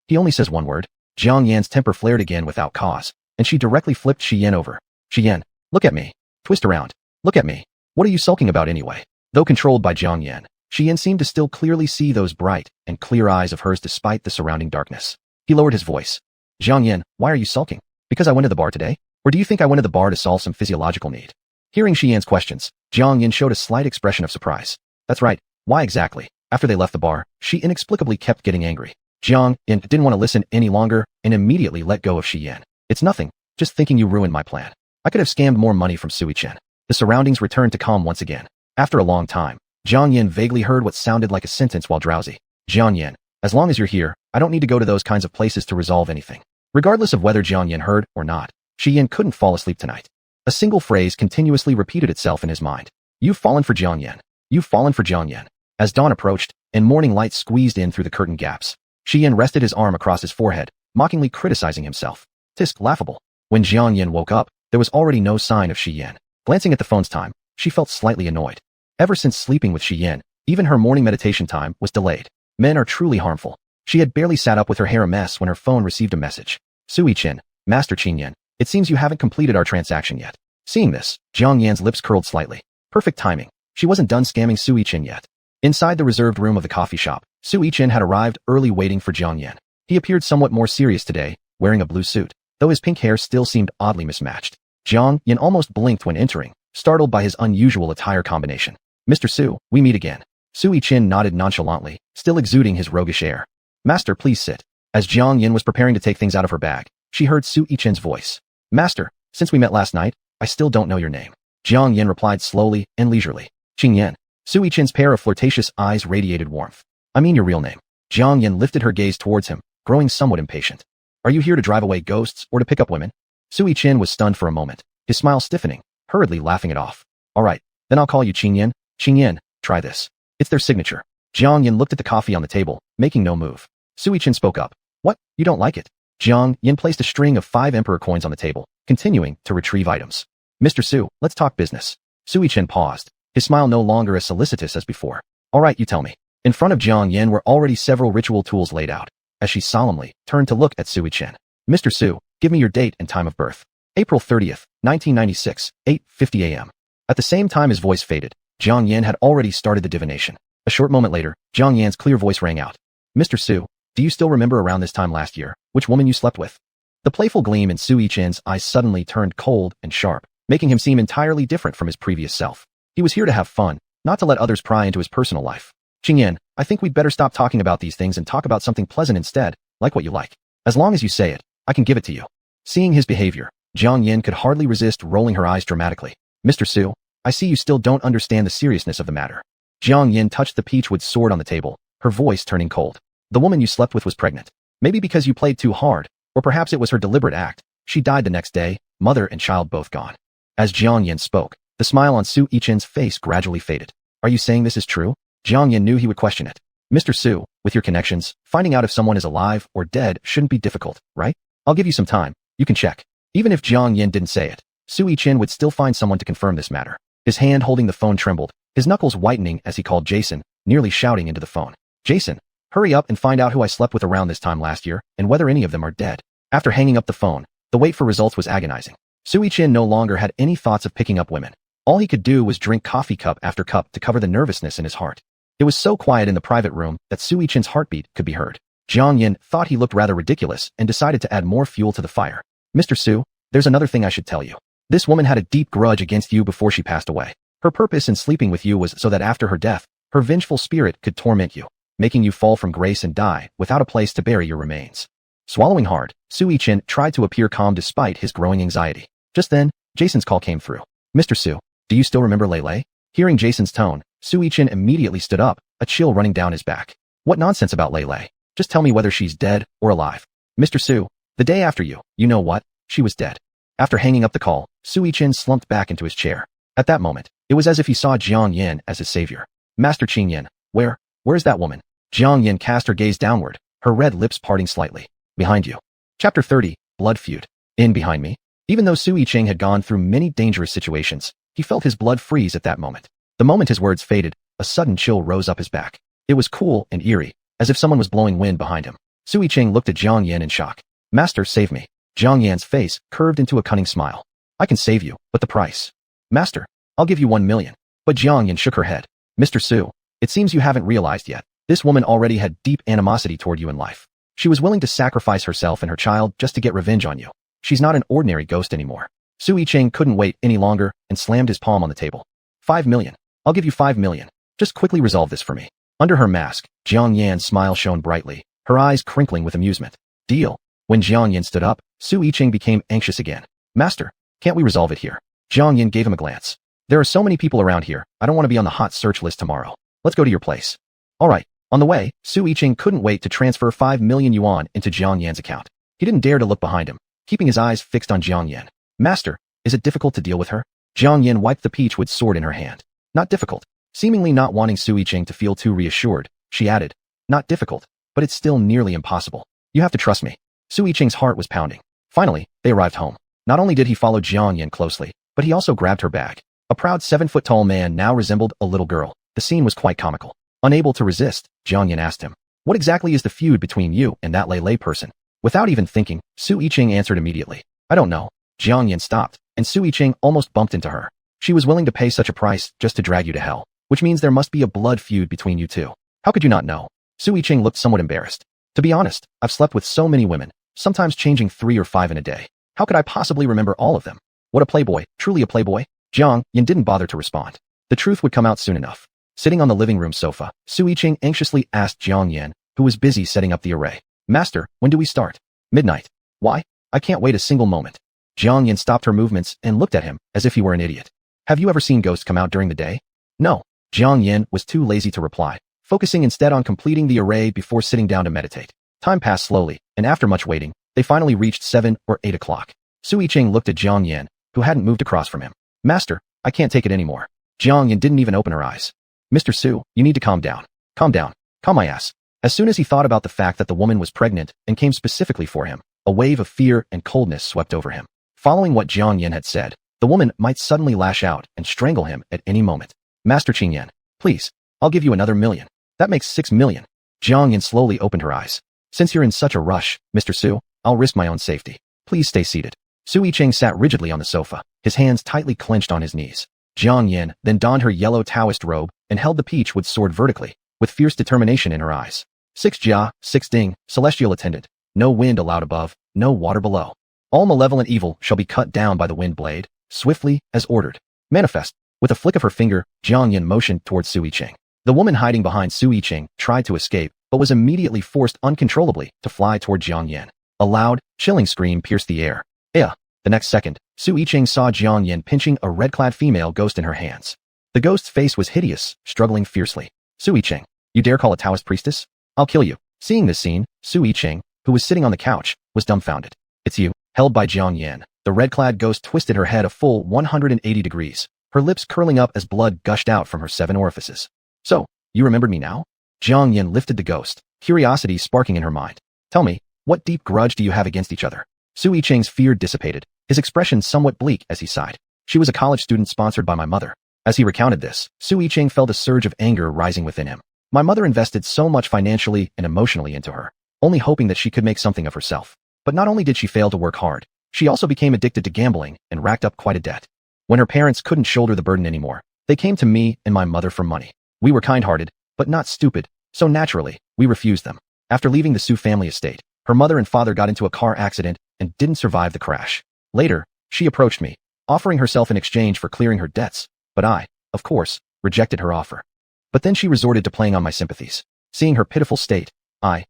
He only says one word. Jiang Yan's temper flared again without cause, and she directly flipped Shi Yin over. Shi Yin, look at me. Twist around. Look at me. What are you sulking about anyway? Though controlled by Jiang Yin, Shi Yin seemed to still clearly see those bright and clear eyes of hers despite the surrounding darkness. He lowered his voice. Jiang Yin, why are you sulking? Because I went to the bar today? Or do you think I went to the bar to solve some physiological need? Hearing Shi Yan's questions, Jiang Yin showed a slight expression of surprise. That's right. Why exactly? After they left the bar, she inexplicably kept getting angry. Jiang Yin didn't want to listen any longer and immediately let go of Shi Yin. It's nothing. Just thinking you ruined my plan. I could have scammed more money from Su Yichin. The surroundings returned to calm once again. After a long time, Jiang Yin vaguely heard what sounded like a sentence while drowsy. Jiang Yin, as long as you're here, I don't need to go to those kinds of places to resolve anything. Regardless of whether Jiang Yin heard or not, Shi Yin couldn't fall asleep tonight. A single phrase continuously repeated itself in his mind. You've fallen for Jiang Yin. You've fallen for Jiang Yin. As dawn approached, and morning light squeezed in through the curtain gaps, Shi Yin rested his arm across his forehead, mockingly criticizing himself. Tisk, laughable. When Jiang Yin woke up, there was already no sign of Shi Yin. Glancing at the phone's time, she felt slightly annoyed. Ever since sleeping with Shi Yin, even her morning meditation time was delayed. Men are truly harmful. She had barely sat up with her hair a mess when her phone received a message. Su Yichin, Master Qin Yin, it seems you haven't completed our transaction yet. Seeing this, Jiang Yan's lips curled slightly. Perfect timing. She wasn't done scamming Su Yichin yet. Inside the reserved room of the coffee shop, Su Yichin had arrived early waiting for Jiang Yin. He appeared somewhat more serious today, wearing a blue suit, though his pink hair still seemed oddly mismatched. Jiang Yin almost blinked when entering, startled by his unusual attire combination. Mr. Su, we meet again. Su Yichin nodded nonchalantly, still exuding his roguish air. Master, please sit. As Jiang Yin was preparing to take things out of her bag, she heard Su Yichin's voice. Master, since we met last night, I still don't know your name. Jiang Yin replied slowly and leisurely. Qing Yin. Su Yichin's pair of flirtatious eyes radiated warmth. I mean your real name. Jiang Yin lifted her gaze towards him, growing somewhat impatient. Are you here to drive away ghosts or to pick up women? Su Yichin was stunned for a moment, his smile stiffening, hurriedly laughing it off. All right, then I'll call you Qing Yin. Qing Yin, try this. It's their signature. Jiang Yin looked at the coffee on the table, making no move. Su Yichin spoke up. What, you don't like it? Jiang Yin placed a string of 5 emperor coins on the table, continuing to retrieve items. Mr. Su, let's talk business. Su Yichin paused, his smile no longer as solicitous as before. All right, you tell me. In front of Jiang Yin were already several ritual tools laid out, as she solemnly turned to look at Su Yichin. Mr. Su, give me your date and time of birth. April 30th, 1996, 8:50 a.m. At the same time his voice faded, Jiang Yin had already started the divination. A short moment later, Jiang Yan's clear voice rang out. Mr. Su, do you still remember around this time last year, which woman you slept with? The playful gleam in Su Yichin's eyes suddenly turned cold and sharp, making him seem entirely different from his previous self. He was here to have fun, not to let others pry into his personal life. Qing Yin, I think we'd better stop talking about these things and talk about something pleasant instead, like what you like. As long as you say it, I can give it to you. Seeing his behavior, Jiang Yin could hardly resist rolling her eyes dramatically. Mr. Su, I see you still don't understand the seriousness of the matter. Jiang Yin touched the peachwood sword on the table, her voice turning cold. The woman you slept with was pregnant. Maybe because you played too hard, or perhaps it was her deliberate act. She died the next day, mother and child both gone. As Jiang Yin spoke, the smile on Su Yichen's face gradually faded. Are you saying this is true? Jiang Yin knew he would question it. Mr. Su, with your connections, finding out if someone is alive or dead shouldn't be difficult, right? I'll give you some time. You can check. Even if Jiang Yin didn't say it, Su Yichen would still find someone to confirm this matter. His hand holding the phone trembled, his knuckles whitening as he called Jason, nearly shouting into the phone. Jason, hurry up and find out who I slept with around this time last year and whether any of them are dead. After hanging up the phone, the wait for results was agonizing. Su Yichen no longer had any thoughts of picking up women. All he could do was drink coffee cup after cup to cover the nervousness in his heart. It was so quiet in the private room that Su Yichen's heartbeat could be heard. Jiang Yin thought he looked rather ridiculous and decided to add more fuel to the fire. Mr. Su, there's another thing I should tell you. This woman had a deep grudge against you before she passed away. Her purpose in sleeping with you was so that after her death, her vengeful spirit could torment you, making you fall from grace and die without a place to bury your remains. Swallowing hard, Su Yichen tried to appear calm despite his growing anxiety. Just then, Jason's call came through. Mr. Su, do you still remember Lei? Hearing Jason's tone, Su Yichen immediately stood up, a chill running down his back. What nonsense about Lei? Just tell me whether she's dead or alive. Mr. Su, the day after you know what? She was dead. After hanging up the call, Su Yichen slumped back into his chair. At that moment, it was as if he saw Jiang Yin as his savior. Master Qing Yin, where's that woman? Jiang Yin cast her gaze downward, her red lips parting slightly. Behind you. Chapter 30, Blood Feud. In behind me. Even though Su Yichen had gone through many dangerous situations, he felt his blood freeze at that moment. The moment his words faded, a sudden chill rose up his back. It was cool and eerie, as if someone was blowing wind behind him. Su Yichen looked at Jiang Yin in shock. Master, save me. Jiang Yan's face curved into a cunning smile. I can save you, but the price. Master, I'll give you 1 million. But Jiang Yin shook her head. Mr. Su, it seems you haven't realized yet. This woman already had deep animosity toward you in life. She was willing to sacrifice herself and her child just to get revenge on you. She's not an ordinary ghost anymore. Su Yichen couldn't wait any longer and slammed his palm on the table. 5 million. I'll give you 5 million. Just quickly resolve this for me. Under her mask, Jiang Yan's smile shone brightly, her eyes crinkling with amusement. Deal. When Jiang Yin stood up, Su Yichen became anxious again. Master, can't we resolve it here? Jiang Yin gave him a glance. There are so many people around here, I don't want to be on the hot search list tomorrow. Let's go to your place. All right. On the way, Su Yichen couldn't wait to transfer 5 million yuan into Jiang Yan's account. He didn't dare to look behind him, keeping his eyes fixed on Jiang Yin. Master, is it difficult to deal with her? Jiang Yin wiped the peachwood sword in her hand. Not difficult. Seemingly not wanting Su Yichen to feel too reassured, she added. Not difficult, but it's still nearly impossible. You have to trust me. Su Yichen's heart was pounding. Finally, they arrived home. Not only did he follow Jiang Yin closely, but he also grabbed her bag. A proud 7-foot-tall man now resembled a little girl. The scene was quite comical. Unable to resist, Jiang Yin asked him, what exactly is the feud between you and that Lei person? Without even thinking, Su Yichen answered immediately. I don't know. Jiang Yin stopped, and Su Yichen almost bumped into her. She was willing to pay such a price just to drag you to hell, which means there must be a blood feud between you two. How could you not know? Su Yichen looked somewhat embarrassed. To be honest, I've slept with so many women, sometimes changing 3 or 5 in a day. How could I possibly remember all of them? What a playboy, truly a playboy? Jiang Yin didn't bother to respond. The truth would come out soon enough. Sitting on the living room sofa, Su Yichen anxiously asked Jiang Yin, who was busy setting up the array. Master, when do we start? Midnight. Why? I can't wait a single moment. Jiang Yin stopped her movements and looked at him as if he were an idiot. Have you ever seen ghosts come out during the day? No. Jiang Yin was too lazy to reply, focusing instead on completing the array before sitting down to meditate. Time passed slowly, and after much waiting, they finally reached 7 or 8 o'clock. Su Yichen looked at Jiang Yin, who hadn't moved across from him. Master, I can't take it anymore. Jiang Yin didn't even open her eyes. Mr. Su, you need to calm down. Calm down. Calm my ass. As soon as he thought about the fact that the woman was pregnant and came specifically for him, a wave of fear and coldness swept over him. Following what Jiang Yin had said, the woman might suddenly lash out and strangle him at any moment. Master Qing Yin, please, I'll give you another million. That makes 6 million. Jiang Yin slowly opened her eyes. Since you're in such a rush, Mr. Su, I'll risk my own safety. Please stay seated. Su Yichen sat rigidly on the sofa, his hands tightly clenched on his knees. Jiang Yin then donned her yellow Taoist robe and held the peachwood sword vertically, with fierce determination in her eyes. 6 Jia, 6 Ding, celestial attendant. No wind allowed above, no water below. All malevolent evil shall be cut down by the wind blade, swiftly, as ordered. Manifest. With a flick of her finger, Jiang Yin motioned towards Su Yichen. The woman hiding behind Su Yichen tried to escape, but was immediately forced uncontrollably to fly toward Jiang Yin. A loud, chilling scream pierced the air. Yeah. The next second, Su Yichen saw Jiang Yin pinching a red-clad female ghost in her hands. The ghost's face was hideous, struggling fiercely. Su Yichen, you dare call a Taoist priestess? I'll kill you. Seeing this scene, Su Yichen, who was sitting on the couch, was dumbfounded. It's you, held by Jiang Yan. The red-clad ghost twisted her head a full 180 degrees, her lips curling up as blood gushed out from her 7 orifices. So, you remembered me now? Jiang Yan lifted the ghost, curiosity sparking in her mind. Tell me, what deep grudge do you have against each other? Su Yicheng's fear dissipated, his expression somewhat bleak as he sighed. She was a college student sponsored by my mother. As he recounted this, Su Yicheng felt a surge of anger rising within him. My mother invested so much financially and emotionally into her, only hoping that she could make something of herself. But not only did she fail to work hard, she also became addicted to gambling and racked up quite a debt. When her parents couldn't shoulder the burden anymore, they came to me and my mother for money. We were kind-hearted, but not stupid, so naturally, we refused them. After leaving the Su family estate, her mother and father got into a car accident and didn't survive the crash. Later, she approached me, offering herself in exchange for clearing her debts, but I, of course, rejected her offer. But then she resorted to playing on my sympathies. Seeing her pitiful state, Jiang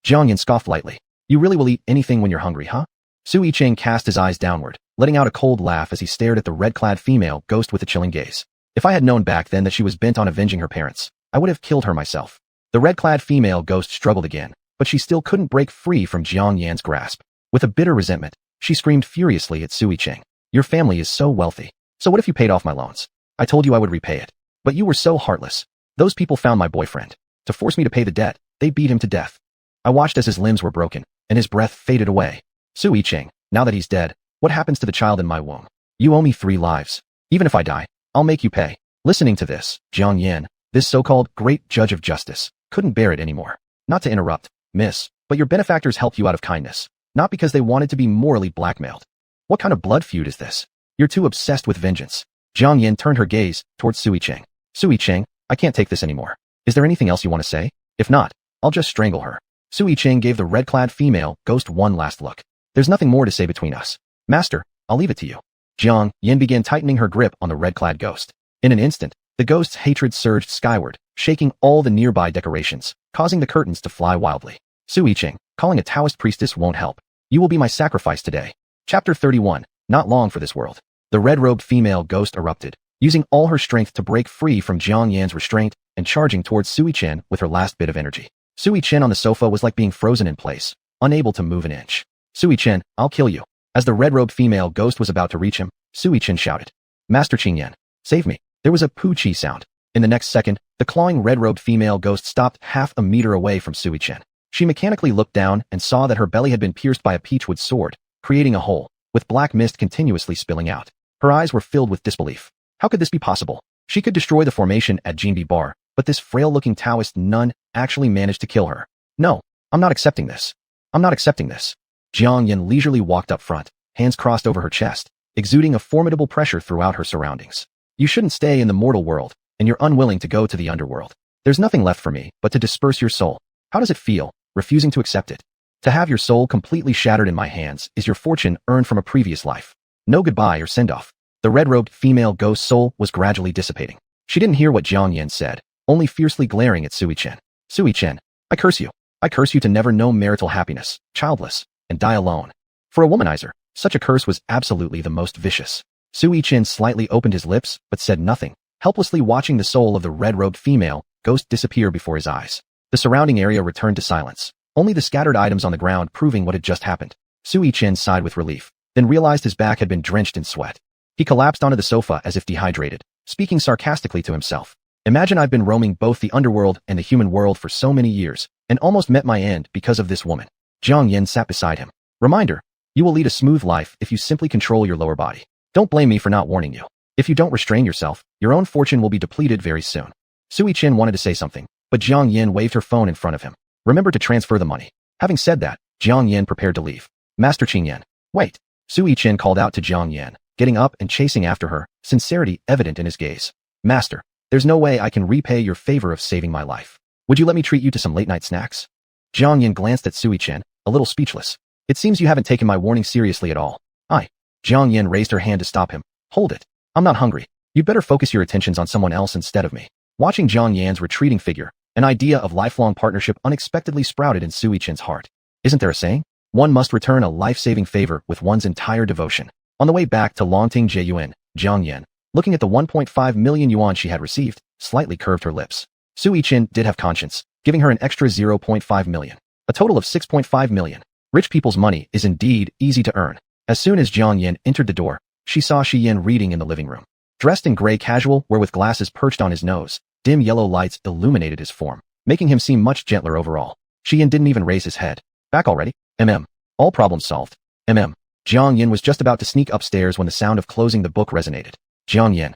Yan scoffed lightly. You really will eat anything when you're hungry, huh? Su Yicheng cast his eyes downward, letting out a cold laugh as he stared at the red-clad female ghost with a chilling gaze. If I had known back then that she was bent on avenging her parents, I would have killed her myself. The red-clad female ghost struggled again, but she still couldn't break free from Jiang Yan's grasp. With a bitter resentment, she screamed furiously at Su Yicheng. Your family is so wealthy. So what if you paid off my loans? I told you I would repay it. But you were so heartless. Those people found my boyfriend. To force me to pay the debt, they beat him to death. I watched as his limbs were broken, and his breath faded away. Su Yicheng, now that he's dead, what happens to the child in my womb? You owe me 3 lives. Even if I die, I'll make you pay. Listening to this, Jiang Yan, this so-called great judge of justice, couldn't bear it anymore. Not to interrupt, miss, but your benefactors helped you out of kindness, not because they wanted to be morally blackmailed. What kind of blood feud is this? You're too obsessed with vengeance. Jiang Yan turned her gaze towards Su Yicheng. Su Yicheng, I can't take this anymore. Is there anything else you want to say? If not, I'll just strangle her. Su Yicheng gave the red-clad female ghost one last look. There's nothing more to say between us. Master, I'll leave it to you. Jiang Yan began tightening her grip on the red-clad ghost. In an instant, the ghost's hatred surged skyward, shaking all the nearby decorations, causing the curtains to fly wildly. Su Yicheng, calling a Taoist priestess won't help. You will be my sacrifice today. Chapter 31, Not long for this world. The red-robed female ghost erupted, using all her strength to break free from Jiang Yan's restraint and charging towards Su Yicheng with her last bit of energy. Su Yicheng on the sofa was like being frozen in place, unable to move an inch. Su Yicheng, I'll kill you. As the red-robed female ghost was about to reach him, Su Yicheng shouted, Master Qingyan, save me. There was a poo-chi sound. In the next second, the clawing red-robed female ghost stopped half a meter away from Su Yicheng. She mechanically looked down and saw that her belly had been pierced by a peachwood sword, creating a hole, with black mist continuously spilling out. Her eyes were filled with disbelief. How could this be possible? She could destroy the formation at Jinbi Bar, but this frail-looking Taoist nun actually managed to kill her. No, I'm not accepting this. I'm not accepting this. Jiang Yan leisurely walked up front, hands crossed over her chest, exuding a formidable pressure throughout her surroundings. You shouldn't stay in the mortal world, and you're unwilling to go to the underworld. There's nothing left for me but to disperse your soul. How does it feel, refusing to accept it? To have your soul completely shattered in my hands is your fortune earned from a previous life. No goodbye or send-off. The red-robed female ghost soul was gradually dissipating. She didn't hear what Jiang Yan said, only fiercely glaring at Su Yicheng. Su Yicheng, I curse you. I curse you to never know marital happiness, childless, and die alone. For a womanizer, such a curse was absolutely the most vicious. Su Yicheng slightly opened his lips but said nothing, helplessly watching the soul of the red-robed female ghost disappear before his eyes. The surrounding area returned to silence, only the scattered items on the ground proving what had just happened. Su Yicheng sighed with relief, then realized his back had been drenched in sweat. He collapsed onto the sofa as if dehydrated, speaking sarcastically to himself. Imagine I've been roaming both the underworld and the human world for so many years, and almost met my end because of this woman. Jiang Yan sat beside him. Reminder, you will lead a smooth life if you simply control your lower body. Don't blame me for not warning you. If you don't restrain yourself, your own fortune will be depleted very soon. Su Yicheng wanted to say something, but Jiang Yan waved her phone in front of him. Remember to transfer the money. Having said that, Jiang Yan prepared to leave. Master Qingyan, wait. Su Yicheng called out to Jiang Yan, getting up and chasing after her, sincerity evident in his gaze. Master, there's no way I can repay your favor of saving my life. Would you let me treat you to some late-night snacks? Jiang Yan glanced at Su Yicheng, a little speechless. It seems you haven't taken my warning seriously at all. Jiang Yan raised her hand to stop him. Hold it. I'm not hungry. You'd better focus your attentions on someone else instead of me. Watching Jiang Yan's retreating figure, an idea of lifelong partnership unexpectedly sprouted in Su Yicheng's heart. Isn't there a saying? One must return a life-saving favor with one's entire devotion. On the way back to Longting Jiyuan, Jiang Yan, looking at the 1.5 million yuan she had received, slightly curved her lips. Su Yicheng did have conscience, giving her an extra 0.5 million. A total of 6.5 million. Rich people's money is indeed easy to earn. As soon as Jiang Yin entered the door, she saw Shi Yin reading in the living room. Dressed in gray casual wear with glasses perched on his nose, dim yellow lights illuminated his form, making him seem much gentler overall. Shi Yin didn't even raise his head. Back already? All problems solved. Jiang Yin was just about to sneak upstairs when the sound of closing the book resonated. Jiang Yin.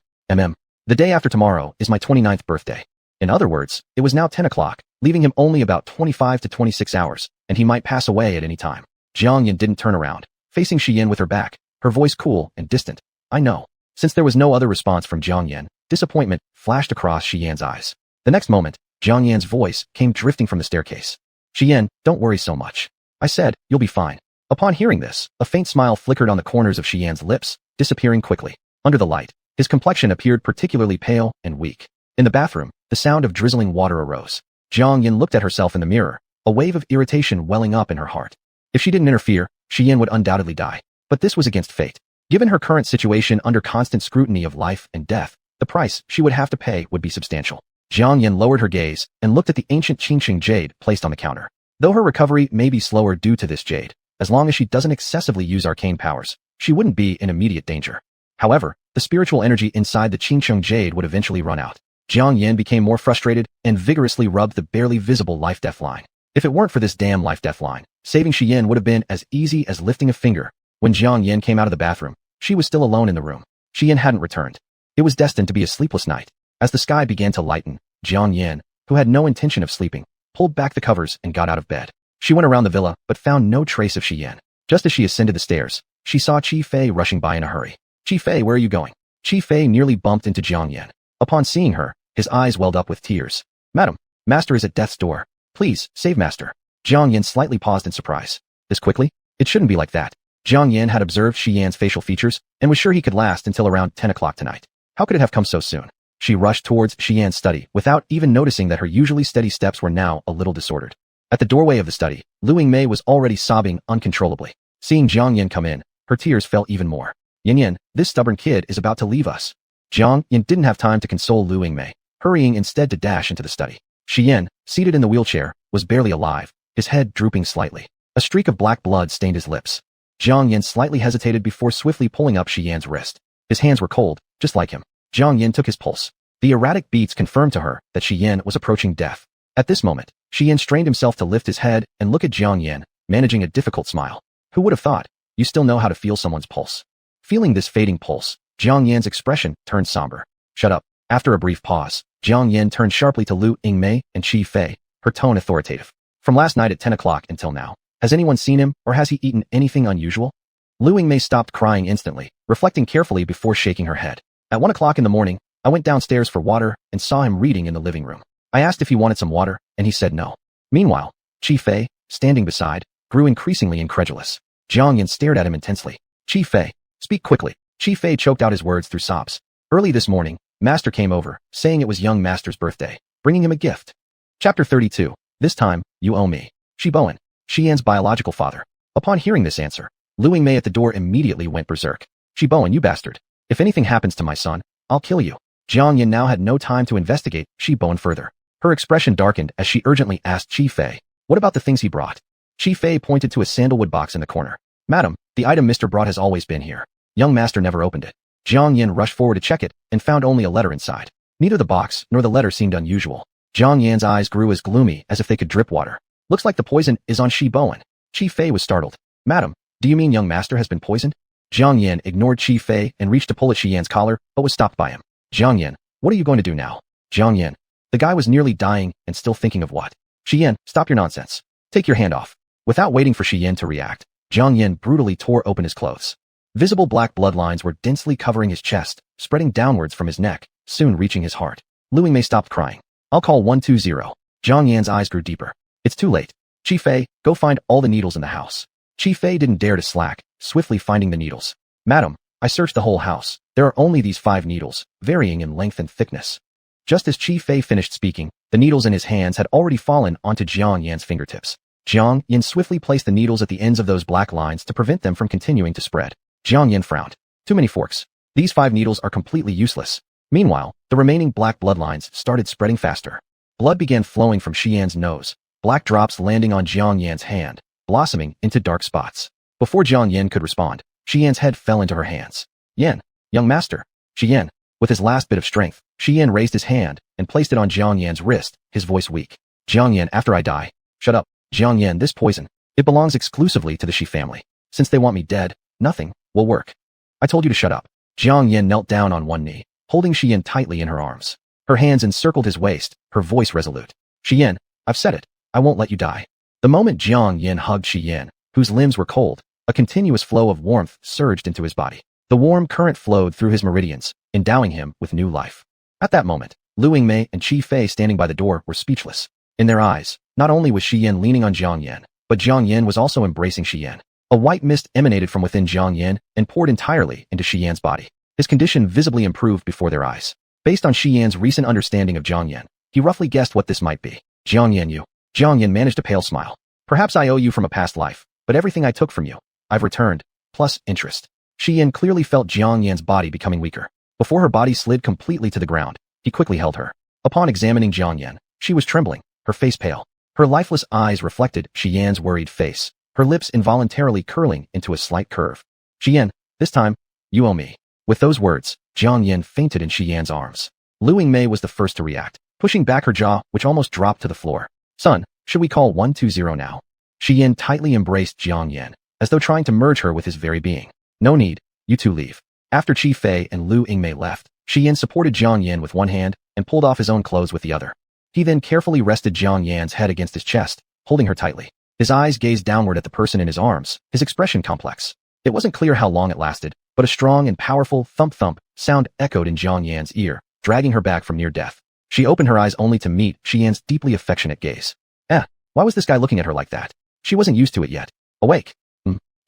The day after tomorrow is my 29th birthday. In other words, it was now 10 o'clock, leaving him only about 25 to 26 hours, and he might pass away at any time. Jiang Yin didn't turn around, facing Shi Yin with her back, her voice cool and distant. I know. Since there was no other response from Jiang Yin, disappointment flashed across Shi Yan's eyes. The next moment, Jiang Yan's voice came drifting from the staircase. Shi Yin, don't worry so much. I said, you'll be fine. Upon hearing this, a faint smile flickered on the corners of Shi Yan's lips, disappearing quickly. Under the light, his complexion appeared particularly pale and weak. In the bathroom, the sound of drizzling water arose. Jiang Yin looked at herself in the mirror, a wave of irritation welling up in her heart. If she didn't interfere, Shi Yin would undoubtedly die. But this was against fate. Given her current situation under constant scrutiny of life and death, the price she would have to pay would be substantial. Jiang Yin lowered her gaze and looked at the ancient Qingxing jade placed on the counter. Though her recovery may be slower due to this jade, as long as she doesn't excessively use arcane powers, she wouldn't be in immediate danger. However, the spiritual energy inside the Qingxing jade would eventually run out. Jiang Yin became more frustrated and vigorously rubbed the barely visible life-death line. If it weren't for this damn life-death line, saving Shi Yin would have been as easy as lifting a finger. When Jiang Yin came out of the bathroom, she was still alone in the room. Shi Yin hadn't returned. It was destined to be a sleepless night. As the sky began to lighten, Jiang Yin, who had no intention of sleeping, pulled back the covers and got out of bed. She went around the villa, but found no trace of Shi Yin. Just as she ascended the stairs, she saw Qi Fei rushing by in a hurry. Qi Fei, where are you going? Qi Fei nearly bumped into Jiang Yin. Upon seeing her, his eyes welled up with tears. Madam, Master is at death's door. Please, save Master. Jiang Yin slightly paused in surprise. This quickly? It shouldn't be like that. Jiang Yin had observed Shi Yan's facial features and was sure he could last until around 10 o'clock tonight. How could it have come so soon? She rushed towards Shi Yan's study without even noticing that her usually steady steps were now a little disordered. At the doorway of the study, Lu Yingmei was already sobbing uncontrollably. Seeing Jiang Yin come in, her tears fell even more. Yin Yin, this stubborn kid is about to leave us. Jiang Yin didn't have time to console Lu Yingmei, hurrying instead to dash into the study. Shi Yin, seated in the wheelchair, was barely alive, his head drooping slightly. A streak of black blood stained his lips. Jiang Yin slightly hesitated before swiftly pulling up Shi Yan's wrist. His hands were cold, just like him. Jiang Yin took his pulse. The erratic beats confirmed to her that Shi Yin was approaching death. At this moment, Shi Yin strained himself to lift his head and look at Jiang Yin, managing a difficult smile. Who would have thought? You still know how to feel someone's pulse. Feeling this fading pulse, Jiang Yin's expression turned somber. Shut up. After a brief pause, Jiang Yin turned sharply to Lu Yingmei and Qi Fei, her tone authoritative. From last night at 10 o'clock until now, has anyone seen him or has he eaten anything unusual? Lu Yingmei stopped crying instantly, reflecting carefully before shaking her head. At 1 o'clock in the morning, I went downstairs for water and saw him reading in the living room. I asked if he wanted some water, and he said no. Meanwhile, Qi Fei, standing beside, grew increasingly incredulous. Jiang Yin stared at him intensely. Qi Fei, speak quickly. Qi Fei choked out his words through sobs. Early this morning, Master came over, saying it was young Master's birthday, bringing him a gift. Chapter 32. This time, you owe me. Shi Bowen, Shi Yan's biological father. Upon hearing this answer, Lu Yingmei at the door immediately went berserk. Shi Bowen, you bastard. If anything happens to my son, I'll kill you. Jiang Yin now had no time to investigate Shi Bowen further. Her expression darkened as she urgently asked Qi Fei, what about the things he brought? Qi Fei pointed to a sandalwood box in the corner. Madam, the item Mr. brought has always been here. Young Master never opened it. Jiang Yin rushed forward to check it and found only a letter inside. Neither the box nor the letter seemed unusual. Jiang Yin's eyes grew as gloomy as if they could drip water. Looks like the poison is on Shi Bowen. Qi Fei was startled. Madam, do you mean young Master has been poisoned? Jiang Yin ignored Qi Fei and reached to pull at Shi Yan's collar, but was stopped by him. Jiang Yin, what are you going to do now? Jiang Yin. The guy was nearly dying and still thinking of what? Shi Yin, stop your nonsense. Take your hand off. Without waiting for Shi Yin to react, Jiang Yin brutally tore open his clothes. Visible black bloodlines were densely covering his chest, spreading downwards from his neck, soon reaching his heart. Lu Yingmei stopped crying. I'll call 120. Jiang Yan's eyes grew deeper. It's too late. Qi Fei, go find all the needles in the house. Qi Fei didn't dare to slack, swiftly finding the needles. Madam, I searched the whole house. There are only these 5 needles, varying in length and thickness. Just as Qi Fei finished speaking, the needles in his hands had already fallen onto Jiang Yan's fingertips. Jiang Yin swiftly placed the needles at the ends of those black lines to prevent them from continuing to spread. Jiang Yin frowned. Too many forks. These 5 needles are completely useless. Meanwhile, the remaining black bloodlines started spreading faster. Blood began flowing from Shi Yan's nose, black drops landing on Jiang Yan's hand, blossoming into dark spots. Before Jiang Yan could respond, Shi Yan's head fell into her hands. Yan, young master. Shi Yan. With his last bit of strength, Shi Yan raised his hand and placed it on Jiang Yan's wrist, his voice weak. Jiang Yan, after I die. Shut up. Jiang Yan, this poison. It belongs exclusively to the Shi family. Since they want me dead, nothing will work. I told you to shut up. Jiang Yan knelt down on one knee, holding Shi Yan tightly in her arms. Her hands encircled his waist, her voice resolute. Shi Yan, I've said it. I won't let you die. The moment Jiang Yan hugged Shi Yan, whose limbs were cold, a continuous flow of warmth surged into his body. The warm current flowed through his meridians, endowing him with new life. At that moment, Lu Yingmei and Qi Fei standing by the door were speechless. In their eyes, not only was Shi Yan leaning on Jiang Yan, but Jiang Yan was also embracing Shi Yan. A white mist emanated from within Jiang Yan and poured entirely into Shi Yan's body. His condition visibly improved before their eyes. Based on Shi Yan's recent understanding of Jiang Yan, he roughly guessed what this might be. Jiang Yan, you. Jiang Yan managed a pale smile. Perhaps I owe you from a past life, but everything I took from you, I've returned, plus interest. Shi Yan clearly felt Jiang Yan's body becoming weaker. Before her body slid completely to the ground, he quickly held her. Upon examining Jiang Yan, she was trembling, her face pale. Her lifeless eyes reflected Shi Yan's worried face, her lips involuntarily curling into a slight curve. Shi Yan, this time, you owe me. With those words, Jiang Yan fainted in Shi Yan's arms. Lu Yingmei was the first to react, pushing back her jaw, which almost dropped to the floor. Son, should we call 120 now? Shi Yan tightly embraced Jiang Yan, as though trying to merge her with his very being. No need, you two leave. After Qi Fei and Lu Yingmei left, Shi Yan supported Jiang Yan with one hand and pulled off his own clothes with the other. He then carefully rested Jiang Yan's head against his chest, holding her tightly. His eyes gazed downward at the person in his arms, his expression complex. It wasn't clear how long it lasted, but a strong and powerful thump-thump sound echoed in Jiang Yan's ear, dragging her back from near death. She opened her eyes only to meet Shi Yan's deeply affectionate gaze. Why was this guy looking at her like that? She wasn't used to it yet. Awake.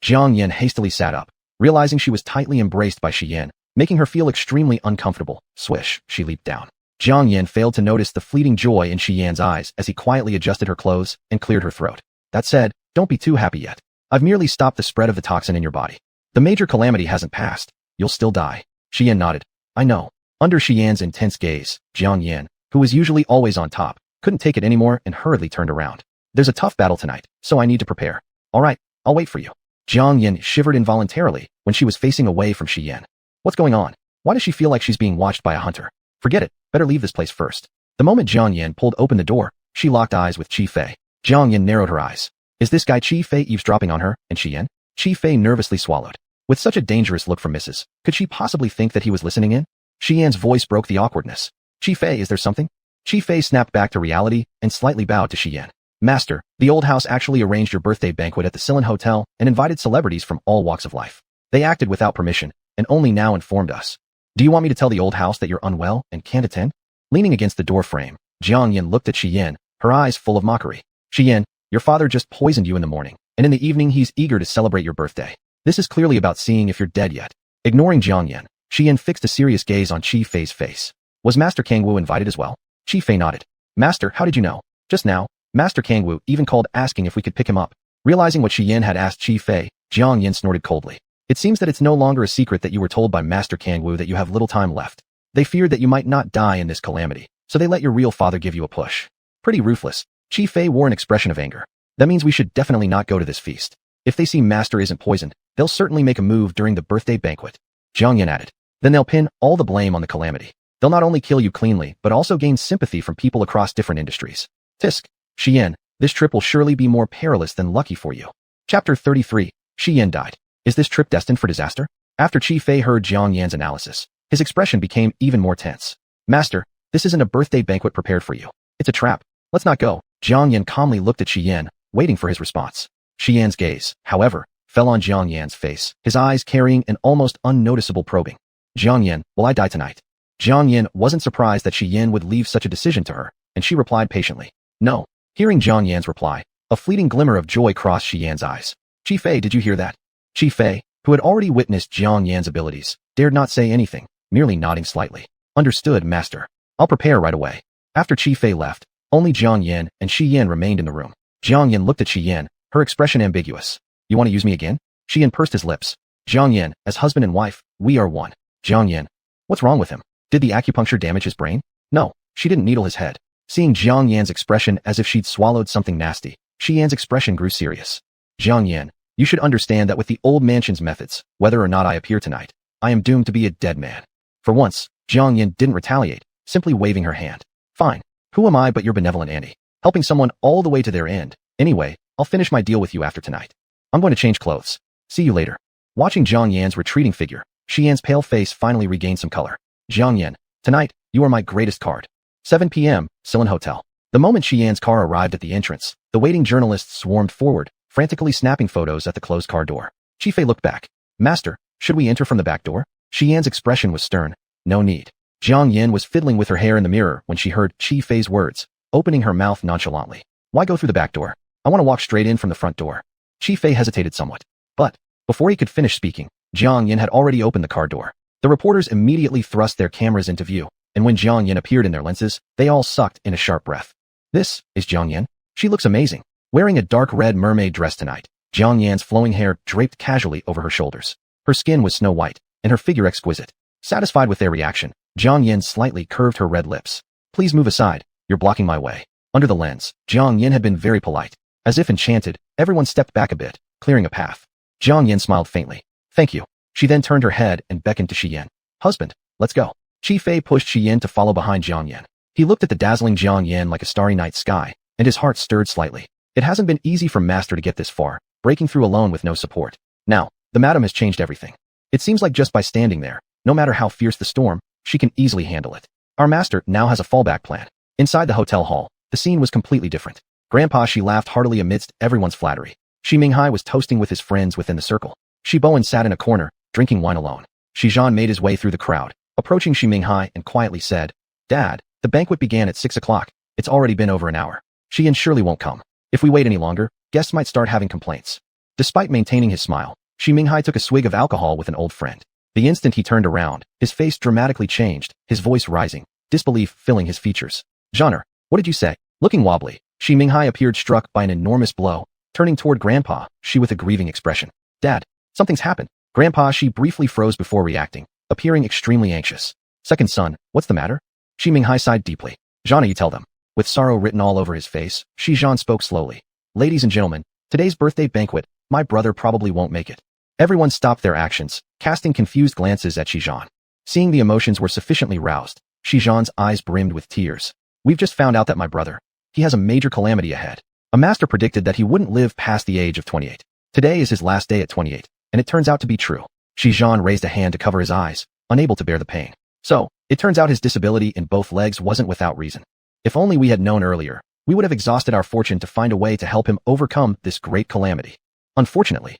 Jiang Yan hastily sat up, realizing she was tightly embraced by Shi Yan, making her feel extremely uncomfortable. Swish, she leaped down. Jiang Yan failed to notice the fleeting joy in Shi Yan's eyes as he quietly adjusted her clothes and cleared her throat. That said, don't be too happy yet. I've merely stopped the spread of the toxin in your body. The major calamity hasn't passed. You'll still die. Shi Yan nodded. I know. Under Shi Yan's intense gaze, Jiang Yan, who was usually always on top, couldn't take it anymore and hurriedly turned around. There's a tough battle tonight, so I need to prepare. All right, I'll wait for you. Jiang Yan shivered involuntarily when she was facing away from Shi Yan. What's going on? Why does she feel like she's being watched by a hunter? Forget it, better leave this place first. The moment Jiang Yan pulled open the door, she locked eyes with Qi Fei. Jiang Yan narrowed her eyes. Is this guy Qi Fei eavesdropping on her and Shi Yan? Qi Fei nervously swallowed. With such a dangerous look from Mrs., could she possibly think that he was listening in? Shi Yan's voice broke the awkwardness. Qi Fei, is there something? Qi Fei snapped back to reality and slightly bowed to Shi Yan. Master, the old house actually arranged your birthday banquet at the Silin Hotel and invited celebrities from all walks of life. They acted without permission and only now informed us. Do you want me to tell the old house that you're unwell and can't attend? Leaning against the door frame, Jiang Yan looked at Shi Yan, her eyes full of mockery. Shi Yan, your father just poisoned you in the morning, and in the evening he's eager to celebrate your birthday. This is clearly about seeing if you're dead yet. Ignoring Jiang Yan, Shi Yan fixed a serious gaze on Qi Fei's face. Was Master Kangwu invited as well? Qi Fei nodded. Master, how did you know? Just now, Master Kangwu even called asking if we could pick him up. Realizing what Shi Yan had asked Qi Fei, Jiang Yan snorted coldly. It seems that it's no longer a secret that you were told by Master Kangwu that you have little time left. They feared that you might not die in this calamity, so they let your real father give you a push. Pretty ruthless. Qi Fei wore an expression of anger. That means we should definitely not go to this feast. If they see Master isn't poisoned, they'll certainly make a move during the birthday banquet. Jiang Yan added. Then they'll pin all the blame on the calamity. They'll not only kill you cleanly, but also gain sympathy from people across different industries. Tisk. Shi Yan, this trip will surely be more perilous than lucky for you. Chapter 33. Shi Yan died. Is this trip destined for disaster? After Qi Fei heard Jiang Yan's analysis, his expression became even more tense. Master, this isn't a birthday banquet prepared for you. It's a trap. Let's not go. Jiang Yan calmly looked at Shi Yan, waiting for his response. Shi Yan's gaze, however, fell on Jiang Yan's face, his eyes carrying an almost unnoticeable probing. Jiang Yan, will I die tonight? Jiang Yan wasn't surprised that Shi Yan would leave such a decision to her, and she replied patiently. No. Hearing Jiang Yan's reply, a fleeting glimmer of joy crossed Shi Yan's eyes. Qi Fei, did you hear that? Qi Fei, who had already witnessed Jiang Yan's abilities, dared not say anything, merely nodding slightly. Understood, Master. I'll prepare right away. After Qi Fei left, only Jiang Yan and Shi Yan remained in the room. Jiang Yan looked at Shi Yan, her expression ambiguous. You want to use me again? Shi Yan pursed his lips. Jiang Yan, as husband and wife, we are one. Jiang Yan. What's wrong with him? Did the acupuncture damage his brain? No, she didn't needle his head. Seeing Jiang Yan's expression as if she'd swallowed something nasty, Shi Yan's expression grew serious. Jiang Yan, you should understand that with the old mansion's methods, whether or not I appear tonight, I am doomed to be a dead man. For once, Jiang Yan didn't retaliate, simply waving her hand. Fine. Who am I but your benevolent auntie, helping someone all the way to their end? Anyway, I'll finish my deal with you after tonight. I'm going to change clothes. See you later. Watching Jiang Yan's retreating figure, Shi Yan's pale face finally regained some color. Jiang Yan, tonight, you are my greatest card. 7 p.m., Silin Hotel. The moment Shi Yan's car arrived at the entrance, the waiting journalists swarmed forward, frantically snapping photos at the closed car door. Chi Fei looked back. Master, should we enter from the back door? Shi Yan's expression was stern. No need. Jiang Yan was fiddling with her hair in the mirror when she heard Chi Fei's words, opening her mouth nonchalantly. Why go through the back door? I want to walk straight in from the front door. Chi Fei hesitated somewhat. But, before he could finish speaking, Jiang Yan had already opened the car door. The reporters immediately thrust their cameras into view, and when Jiang Yan appeared in their lenses, they all sucked in a sharp breath. This is Jiang Yan. She looks amazing. Wearing a dark red mermaid dress tonight, Jiang Yan's flowing hair draped casually over her shoulders. Her skin was snow white, and her figure exquisite. Satisfied with their reaction, Jiang Yan slightly curved her red lips. Please move aside, you're blocking my way. Under the lens, Jiang Yan had been very polite. As if enchanted, everyone stepped back a bit, clearing a path. Jiang Yan smiled faintly. Thank you. She then turned her head and beckoned to Shi Yan. Husband, let's go. Chi Fei pushed Shi Yan to follow behind Jiang Yan. He looked at the dazzling Jiang Yan like a starry night sky, and his heart stirred slightly. It hasn't been easy for Master to get this far, breaking through alone with no support. Now, the madam has changed everything. It seems like just by standing there, no matter how fierce the storm, she can easily handle it. Our master now has a fallback plan. Inside the hotel hall, the scene was completely different. Grandpa Shi laughed heartily amidst everyone's flattery. Shi Minghai was toasting with his friends within the circle. Shi Bowen sat in a corner, drinking wine alone. Shi Zhan made his way through the crowd, approaching Shi Minghai and quietly said, Dad, the banquet began at 6 o'clock. It's already been over an hour. Shi Yan surely won't come. If we wait any longer, guests might start having complaints. Despite maintaining his smile, Shi Minghai took a swig of alcohol with an old friend. The instant he turned around, his face dramatically changed, his voice rising, disbelief filling his features. Zhaner, what did you say? Looking wobbly, Shi Minghai appeared struck by an enormous blow. Turning toward Grandpa Shi with a grieving expression. Dad, something's happened. Grandpa Shi briefly froze before reacting, appearing extremely anxious. Second son, what's the matter? Shi Minghai sighed deeply. Zhaner, you tell them. With sorrow written all over his face, Shi Zhan spoke slowly. Ladies and gentlemen, today's birthday banquet, my brother probably won't make it. Everyone stopped their actions, casting confused glances at Shi Zhan. Seeing the emotions were sufficiently roused, Shi Zhan's eyes brimmed with tears. We've just found out that my brother, he has a major calamity ahead. A master predicted that he wouldn't live past the age of 28. Today is his last day at 28, and it turns out to be true. Shi Zhan raised a hand to cover his eyes, unable to bear the pain. So, it turns out his disability in both legs wasn't without reason. If only we had known earlier, we would have exhausted our fortune to find a way to help him overcome this great calamity. Unfortunately,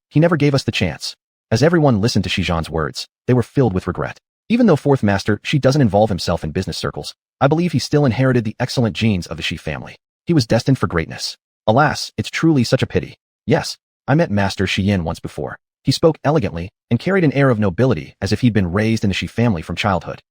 he never gave us the chance. As everyone listened to Shi Zhan's words, they were filled with regret. Even though fourth master Shi doesn't involve himself in business circles, I believe he still inherited the excellent genes of the Shi family. He was destined for greatness. Alas, it's truly such a pity. Yes, I met Master Shi Yan once before. He spoke elegantly and carried an air of nobility as if he'd been raised in the Shi family from childhood.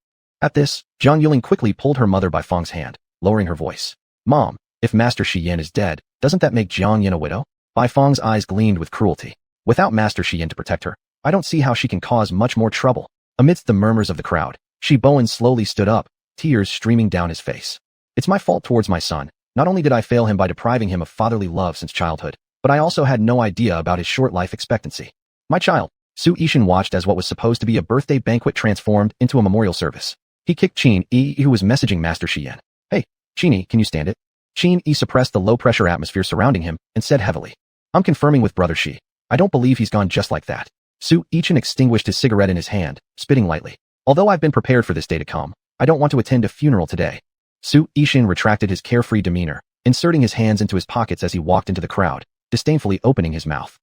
At this, Zhang Yuling quickly pulled her mother by Feng's hand, lowering her voice. Mom, if Master Shi Yan is dead, doesn't that make Jiang Yan a widow? Bai Feng's eyes gleamed with cruelty. Without Master Shi Yan to protect her, I don't see how she can cause much more trouble. Amidst the murmurs of the crowd, Shi Bowen slowly stood up, tears streaming down his face. It's my fault towards my son. Not only did I fail him by depriving him of fatherly love since childhood, but I also had no idea about his short life expectancy. My child, Su Yishan watched as what was supposed to be a birthday banquet transformed into a memorial service. He kicked Qin Yi, who was messaging Master Shi Yan. Hey, Qin, can you stand it? Qin Yi suppressed the low-pressure atmosphere surrounding him and said heavily. I'm confirming with Brother Shi. I don't believe he's gone just like that. Su Yishan extinguished his cigarette in his hand, spitting lightly. Although I've been prepared for this day to come, I don't want to attend a funeral today. Su Yishan retracted his carefree demeanor, inserting his hands into his pockets as he walked into the crowd, disdainfully opening his mouth.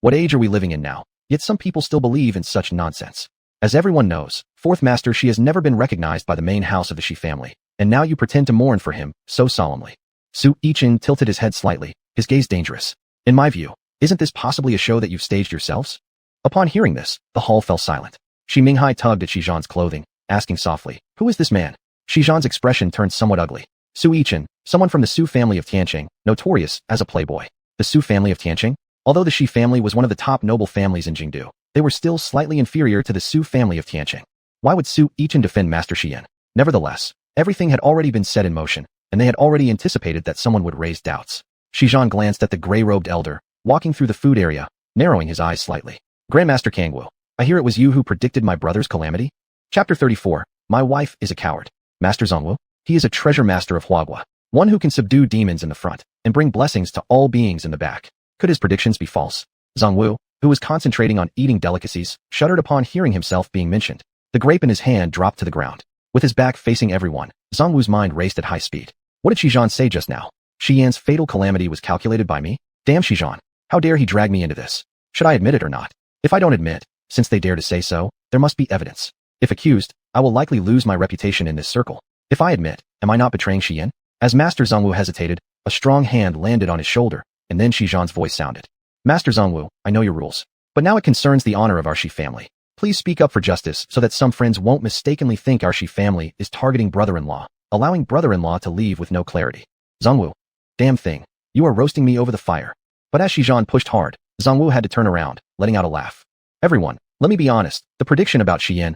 What age are we living in now? Yet some people still believe in such nonsense. As everyone knows, fourth master Shi has never been recognized by the main house of the Shi family, and now you pretend to mourn for him, so solemnly. Su Yishan tilted his head slightly, his gaze dangerous. In my view, isn't this possibly a show that you've staged yourselves? Upon hearing this, the hall fell silent. Shi Minghai tugged at Shi Zhan's clothing, asking softly, who is this man? Shi Zhan's expression turned somewhat ugly. Su Yishan, someone from the Su family of Tianqing, notorious as a playboy. The Su family of Tianqing? Although the Shi family was one of the top noble families in Jingdu, they were still slightly inferior to the Su family of Tianqing. Why would Su Yishan defend Master Shi Yan? Nevertheless, Everything had already been set in motion, and they had already anticipated that someone would raise doubts. Xizhan glanced at the gray-robed elder, walking through the food area, narrowing his eyes slightly. Grandmaster Kangwu, I hear it was you who predicted my brother's calamity? Chapter 34. My wife is a coward. Master Zhongwu, he is a treasure master of Huagua, one who can subdue demons in the front and bring blessings to all beings in the back. Could his predictions be false? Zhongwu, who was concentrating on eating delicacies, shuddered upon hearing himself being mentioned. The grape in his hand dropped to the ground. With his back facing everyone, Zhongwu's mind raced at high speed. What did Xizhan say just now? Xian's fatal calamity was calculated by me? Damn Xizhan. How dare he drag me into this? Should I admit it or not? If I don't admit, since they dare to say so, there must be evidence. If accused, I will likely lose my reputation in this circle. If I admit, am I not betraying Xian? As Master Zhongwu hesitated, a strong hand landed on his shoulder, and then Xizhan's voice sounded. Master Zhongwu, I know your rules, but now it concerns the honor of our Shi family. Please speak up for justice so that some friends won't mistakenly think our Shi family is targeting brother-in-law, allowing brother-in-law to leave with no clarity. Zhongwu, damn thing, you are roasting me over the fire. But as Xizhan pushed hard, Zhongwu had to turn around, letting out a laugh. Everyone, let me be honest, the prediction about Xian,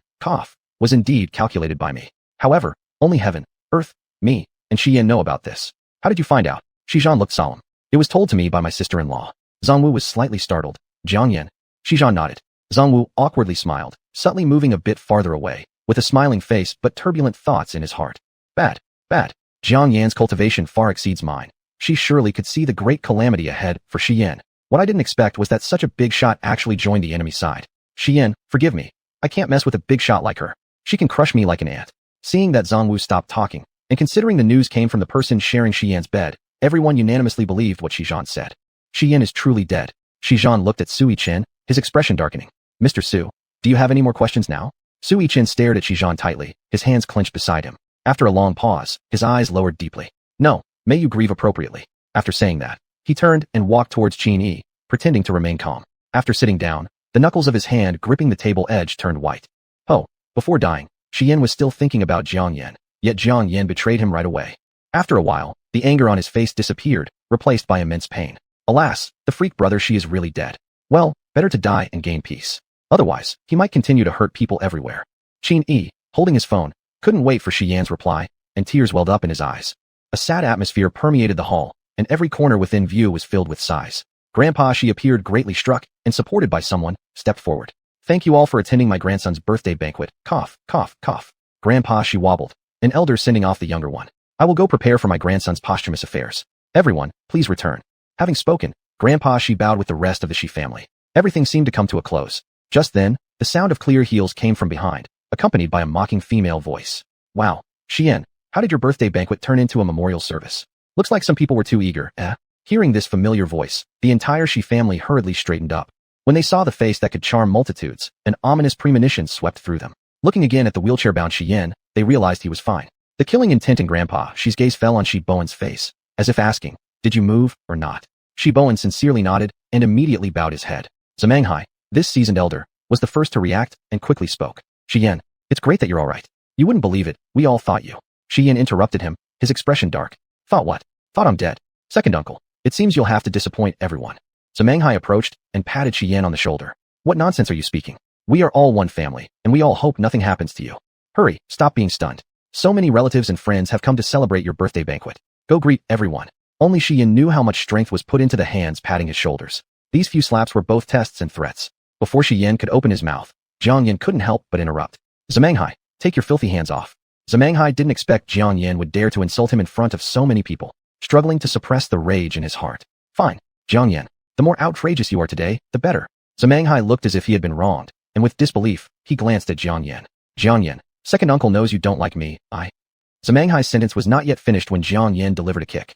was indeed calculated by me. However, only heaven, earth, me, and Xian know about this. How did you find out? Xizhan looked solemn. It was told to me by my sister-in-law. Zhongwu was slightly startled. Jiangyan. Xizhan nodded. Zhongwu awkwardly smiled, subtly moving a bit farther away, with a smiling face but turbulent thoughts in his heart. Bad. Jiang Yan's cultivation far exceeds mine. She surely could see the great calamity ahead for Xian. What I didn't expect was that such a big shot actually joined the enemy side. Xian, forgive me. I can't mess with a big shot like her. She can crush me like an ant. Seeing that Zhongwu stopped talking, and considering the news came from the person sharing Xian's bed, everyone unanimously believed what Xizhan said. Xian is truly dead. Xizhan looked at Sui Chen, his expression darkening. Mr. Su, do you have any more questions now? Sui Chen stared at Xizhan tightly, his hands clenched beside him. After a long pause, his eyes lowered deeply. No, may you grieve appropriately. After saying that, he turned and walked towards Qin Yi, pretending to remain calm. After sitting down, the knuckles of his hand gripping the table edge turned white. Oh, before dying, Xian was still thinking about Jiang Yan, yet Jiang Yan betrayed him right away. After a while, the anger on his face disappeared, replaced by immense pain. Alas, the freak brother she is really dead. Well, better to die and gain peace. Otherwise, he might continue to hurt people everywhere. Qin Yi, holding his phone, couldn't wait for Xian's reply, and tears welled up in his eyes. A sad atmosphere permeated the hall, and every corner within view was filled with sighs. Grandpa Shi appeared greatly struck, and supported by someone, stepped forward. Thank you all for attending my grandson's birthday banquet. Cough. Grandpa Shi wobbled, an elder sending off the younger one. I will go prepare for my grandson's posthumous affairs. Everyone, please return. Having spoken, Grandpa Shi bowed with the rest of the Shi family. Everything seemed to come to a close. Just then, the sound of clear heels came from behind, accompanied by a mocking female voice. Wow, Xian, how did your birthday banquet turn into a memorial service? Looks like some people were too eager, eh? Hearing this familiar voice, the entire Shi family hurriedly straightened up. When they saw the face that could charm multitudes, an ominous premonition swept through them. Looking again at the wheelchair-bound Xian, they realized he was fine. The killing intent in Grandpa Shi's gaze fell on Shi Bowen's face, as if asking, did you move or not? Shi Bowen sincerely nodded and immediately bowed his head. Zamanghai, this seasoned elder, was the first to react and quickly spoke. Xian, it's great that you're all right. You wouldn't believe it, we all thought you. Xian interrupted him, his expression dark. Thought what? Thought I'm dead. Second uncle, it seems you'll have to disappoint everyone. Zamanghai approached and patted Xian on the shoulder. What nonsense are you speaking? We are all one family, and we all hope nothing happens to you. Hurry, stop being stunned. So many relatives and friends have come to celebrate your birthday banquet. Go greet everyone. Only Xian knew how much strength was put into the hands patting his shoulders. These few slaps were both tests and threats. Before Xian could open his mouth, Jiang Yan couldn't help but interrupt. Zamanghai, take your filthy hands off. Zamanghai didn't expect Jiang Yan would dare to insult him in front of so many people, struggling to suppress the rage in his heart. Fine, Jiang Yan, the more outrageous you are today, the better. Zamanghai looked as if he had been wronged, and with disbelief, he glanced at Jiang Yan. Jiang Yan, second uncle knows you don't like me, Zamanghai's sentence was not yet finished when Jiang Yan delivered a kick.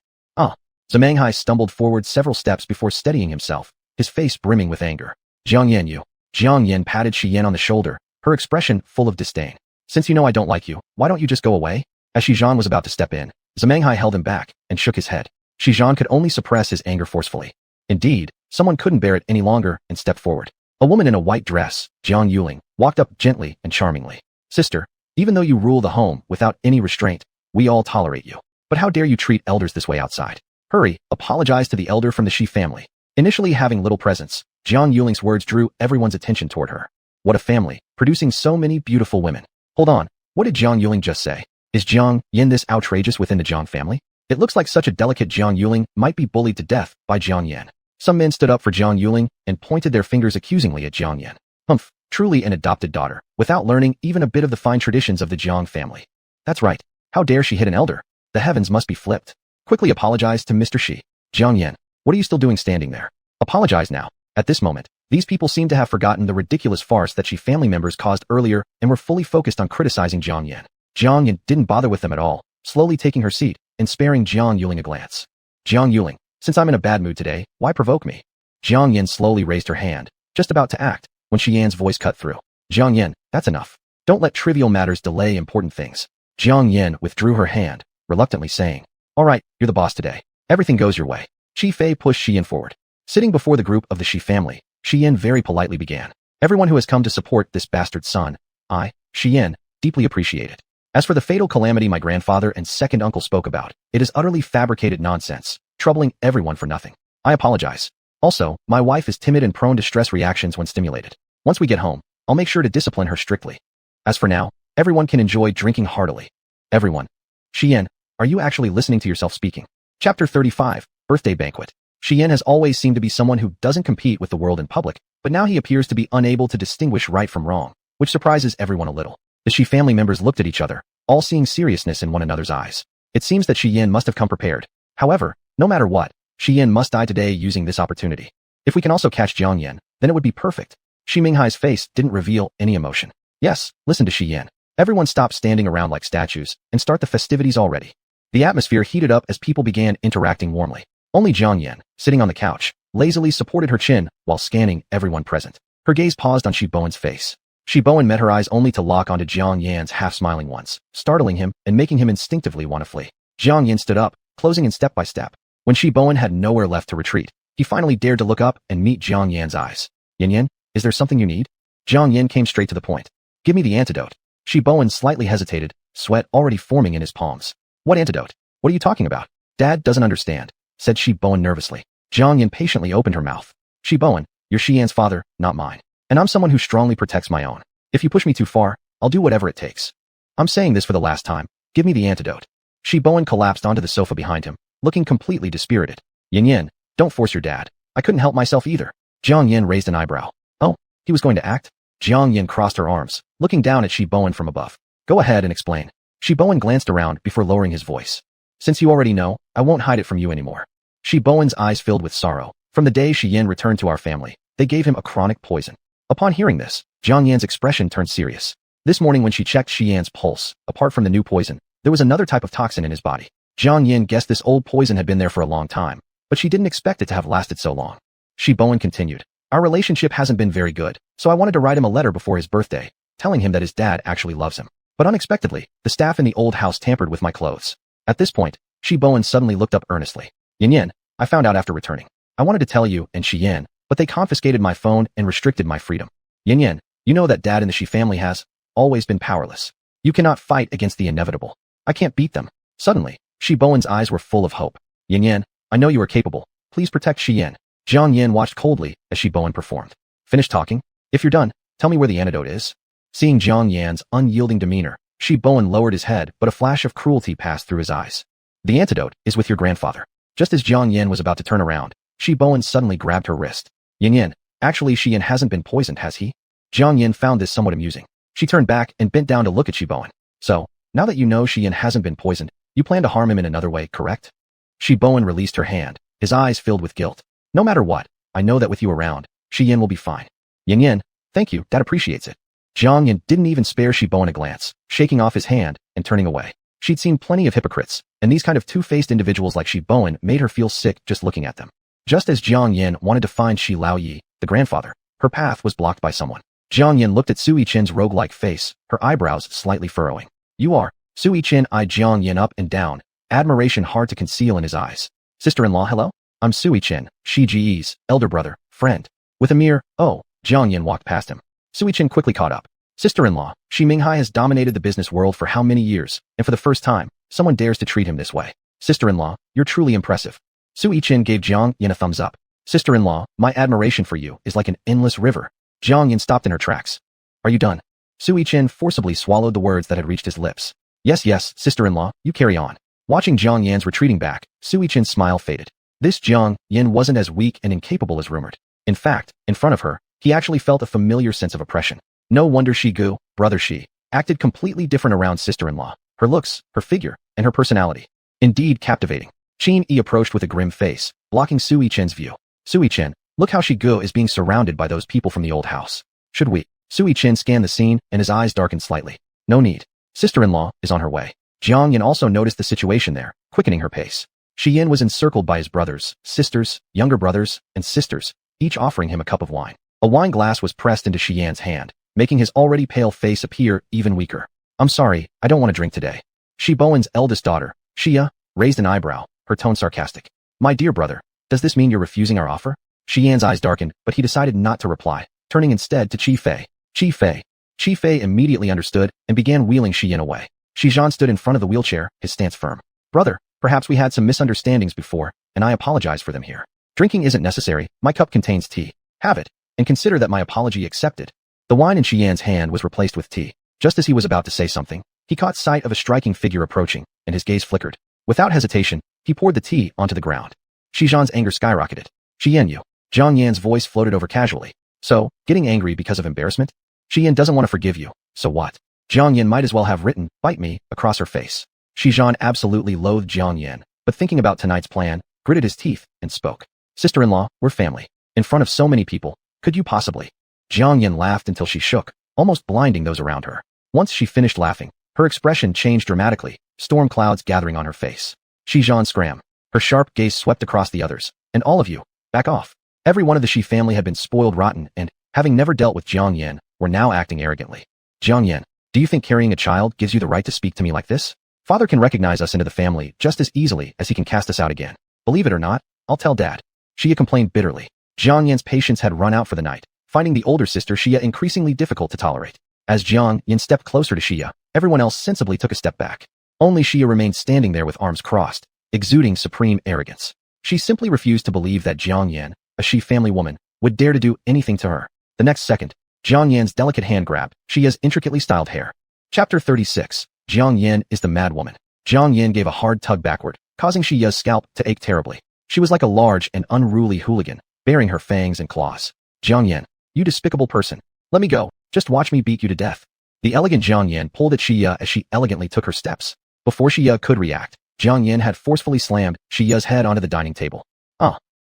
Zamanghai stumbled forward several steps before steadying himself, his face brimming with anger. Jiang Yan you. Jiang Yan patted Xian on the shoulder, her expression full of disdain. Since you know I don't like you, why don't you just go away? As Xizhan was about to step in, Zamanghai held him back and shook his head. Xizhan could only suppress his anger forcefully. Indeed, someone couldn't bear it any longer and stepped forward. A woman in a white dress, Jiang Yuling, walked up gently and charmingly. Sister, even though you rule the home without any restraint, we all tolerate you. But how dare you treat elders this way outside? Hurry, apologize to the elder from the Shi family. Initially having little presence, Jiang Yuling's words drew everyone's attention toward her. What a family, producing so many beautiful women. Hold on, what did Jiang Yuling just say? Is Jiang Yin this outrageous within the Jiang family? It looks like such a delicate Jiang Yuling might be bullied to death by Jiang Yin. Some men stood up for Jiang Yuling and pointed their fingers accusingly at Jiang Yin. Humph, truly an adopted daughter, without learning even a bit of the fine traditions of the Jiang family. That's right. How dare she hit an elder? The heavens must be flipped. Quickly apologize to Mr. Shi. Jiang Yin, what are you still doing standing there? Apologize now. At this moment, these people seem to have forgotten the ridiculous farce that Shi family members caused earlier and were fully focused on criticizing Jiang Yin. Jiang Yin didn't bother with them at all, slowly taking her seat and sparing Jiang Yuling a glance. Jiang Yuling, since I'm in a bad mood today, why provoke me? Jiang Yin slowly raised her hand, just about to act, when Shi Yan's voice cut through. Jiang Yin, that's enough. Don't let trivial matters delay important things. Jiang Yin withdrew her hand, reluctantly saying, all right, you're the boss today. Everything goes your way. Shi Fei pushed Shi Yin forward. Sitting before the group of the Shi family, Shi Yin very politely began. Everyone who has come to support this bastard son, I, Shi Yin, deeply appreciate it. As for the fatal calamity my grandfather and second uncle spoke about, it is utterly fabricated nonsense, troubling everyone for nothing. I apologize. Also, my wife is timid and prone to stress reactions when stimulated. Once we get home, I'll make sure to discipline her strictly. As for now, everyone can enjoy drinking heartily. Everyone. Shi Yin, are you actually listening to yourself speaking? Chapter 35, Birthday Banquet. Shi Yin has always seemed to be someone who doesn't compete with the world in public, but now he appears to be unable to distinguish right from wrong, which surprises everyone a little. The Shi family members looked at each other, all seeing seriousness in one another's eyes. It seems that Shi Yin must have come prepared. However, no matter what, Shi Yin must die today using this opportunity. If we can also catch Jiang Yin, then it would be perfect. Shi Minghai's face didn't reveal any emotion. Yes, listen to Shi Yin. Everyone stop standing around like statues and start the festivities already. The atmosphere heated up as people began interacting warmly. Only Jiang Yin, sitting on the couch, lazily supported her chin while scanning everyone present. Her gaze paused on Shi Bowen's face. Shi Bowen met her eyes only to lock onto Jiang Yan's half-smiling ones, startling him and making him instinctively want to flee. Jiang Yin stood up, closing in step by step. When Shi Bowen had nowhere left to retreat, he finally dared to look up and meet Jiang Yan's eyes. Yin Yin, is there something you need? Jiang Yin came straight to the point. Give me the antidote. Shi Bowen slightly hesitated, sweat already forming in his palms. What antidote? What are you talking about? Dad doesn't understand, said Shi Bowen nervously. Jiang Yin patiently opened her mouth. Shi Bowen, you're Shi Yan's father, not mine. And I'm someone who strongly protects my own. If you push me too far, I'll do whatever it takes. I'm saying this for the last time. Give me the antidote. Shi Bowen collapsed onto the sofa behind him, looking completely dispirited. Yin Yin, don't force your dad. I couldn't help myself either. Jiang Yin raised an eyebrow. Oh, he was going to act? Jiang Yin crossed her arms, looking down at Shi Bowen from above. Go ahead and explain. Shi Bowen glanced around before lowering his voice. Since you already know, I won't hide it from you anymore. Shi Bowen's eyes filled with sorrow. From the day Shi Yin returned to our family, they gave him a chronic poison. Upon hearing this, Jiang Yan's expression turned serious. This morning when she checked Shi Yan's pulse, apart from the new poison, there was another type of toxin in his body. Jiang Yin guessed this old poison had been there for a long time, but she didn't expect it to have lasted so long. Shi Bowen continued. Our relationship hasn't been very good, so I wanted to write him a letter before his birthday, telling him that his dad actually loves him. But unexpectedly, the staff in the old house tampered with my clothes. At this point, Shi Bowen suddenly looked up earnestly. Yin Yin, I found out after returning. I wanted to tell you and Shi Yin, but they confiscated my phone and restricted my freedom. Yin Yin, you know that dad in the Shi family has always been powerless. You cannot fight against the inevitable. I can't beat them. Suddenly, Shi Bowen's eyes were full of hope. Yin Yin, I know you are capable. Please protect Shi Yin. Jiang Yin watched coldly as Shi Bowen performed. Finish talking? If you're done, tell me where the antidote is. Seeing Jiang Yan's unyielding demeanor, Shi Bowen lowered his head, but a flash of cruelty passed through his eyes. The antidote is with your grandfather. Just as Jiang Yin was about to turn around, Shi Bowen suddenly grabbed her wrist. Yin Yin, actually Shi Yin hasn't been poisoned, has he? Jiang Yin found this somewhat amusing. She turned back and bent down to look at Shi Bowen. So, now that you know Shi Yin hasn't been poisoned, you plan to harm him in another way, correct? Shi Bowen released her hand, his eyes filled with guilt. No matter what, I know that with you around, Shi Yin will be fine. Yin Yin, thank you, Dad appreciates it. Jiang Yin didn't even spare Shi Bowen a glance, shaking off his hand and turning away. She'd seen plenty of hypocrites, and these kind of two-faced individuals like Shi Bowen made her feel sick just looking at them. Just as Jiang Yin wanted to find Shi Laoyi, the grandfather, her path was blocked by someone. Jiang Yin looked at Sui Chin's rogue-like face, her eyebrows slightly furrowing. You are. Sui Chin eyed Jiang Yin up and down, admiration hard to conceal in his eyes. Sister-in-law, hello? I'm Sui Chin, Shi Ji's elder brother, friend. With a mere, oh, Jiang Yin walked past him. Sui Chin quickly caught up. Sister-in-law, Shi Minghai has dominated the business world for how many years, and for the first time, someone dares to treat him this way. Sister-in-law, you're truly impressive. Sui Chin gave Jiang Yin a thumbs up. Sister-in-law, my admiration for you is like an endless river. Jiang Yin stopped in her tracks. Are you done? Sui Chin forcibly swallowed the words that had reached his lips. Yes, yes, sister-in-law, you carry on. Watching Jiang Yan's retreating back, Sui Chin's smile faded. This Jiang Yan wasn't as weak and incapable as rumored. In fact, in front of her, he actually felt a familiar sense of oppression. No wonder Shi Gu, brother Shi, acted completely different around sister-in-law. Her looks, her figure, and her personality. Indeed captivating. Qin Yi approached with a grim face, blocking Sui Chin's view. Sui Chin, look how Shi Gu is being surrounded by those people from the old house. Should we? Sui Chin scanned the scene, and his eyes darkened slightly. No need. Sister-in-law is on her way. Jiang Yan also noticed the situation there, quickening her pace. Shi Yin was encircled by his brothers, sisters, younger brothers, and sisters, each offering him a cup of wine. A wine glass was pressed into Shi Yan's hand, making his already pale face appear even weaker. I'm sorry, I don't want to drink today. Shi Bowen's eldest daughter, Xia, raised an eyebrow, her tone sarcastic. My dear brother, does this mean you're refusing our offer? Shi Yan's eyes darkened, but he decided not to reply, turning instead to Qi Fei. Qi Fei. Qi Fei immediately understood and began wheeling Shi Yin away. Shi Zhan stood in front of the wheelchair, his stance firm. Brother, perhaps we had some misunderstandings before, and I apologize for them here. Drinking isn't necessary, my cup contains tea. Have it, and consider that my apology accepted. The wine in Shi Yan's hand was replaced with tea. Just as he was about to say something, he caught sight of a striking figure approaching, and his gaze flickered. Without hesitation, he poured the tea onto the ground. Shi Zhan's anger skyrocketed. Shi Yanyu. Jiang Yan's voice floated over casually. So, getting angry because of embarrassment? Shi Yan doesn't want to forgive you, so what? Jiang Yan might as well have written, bite me, across her face. Shi Zhan absolutely loathed Jiang Yan, but thinking about tonight's plan, gritted his teeth, and spoke. Sister-in-law, we're family. In front of so many people, could you possibly? Jiang Yan laughed until she shook, almost blinding those around her. Once she finished laughing, her expression changed dramatically, storm clouds gathering on her face. Shi Zhan scram. Her sharp gaze swept across the others. And all of you, back off. Every one of the Shi family had been spoiled rotten and, having never dealt with Jiang Yan, were now acting arrogantly. Jiang Yan, do you think carrying a child gives you the right to speak to me like this? Father can recognize us into the family just as easily as he can cast us out again. Believe it or not, I'll tell Dad. Xia complained bitterly. Jiang Yan's patience had run out for the night, finding the older sister Xia increasingly difficult to tolerate. As Jiang Yan stepped closer to Xia, everyone else sensibly took a step back. Only Xia remained standing there with arms crossed, exuding supreme arrogance. She simply refused to believe that Jiang Yan, a Shi family woman, would dare to do anything to her. The next second, Jiang Yan's delicate hand grabbed Xia's intricately styled hair. Chapter 36. Jiang Yan is the mad woman. Jiang Yan gave a hard tug backward, causing Xia's scalp to ache terribly. She was like a large and unruly hooligan, baring her fangs and claws. Jiang Yan, you despicable person. Let me go. Just watch me beat you to death. The elegant Jiang Yan pulled at Xia as she elegantly took her steps. Before Xia could react, Jiang Yan had forcefully slammed Xia's head onto the dining table.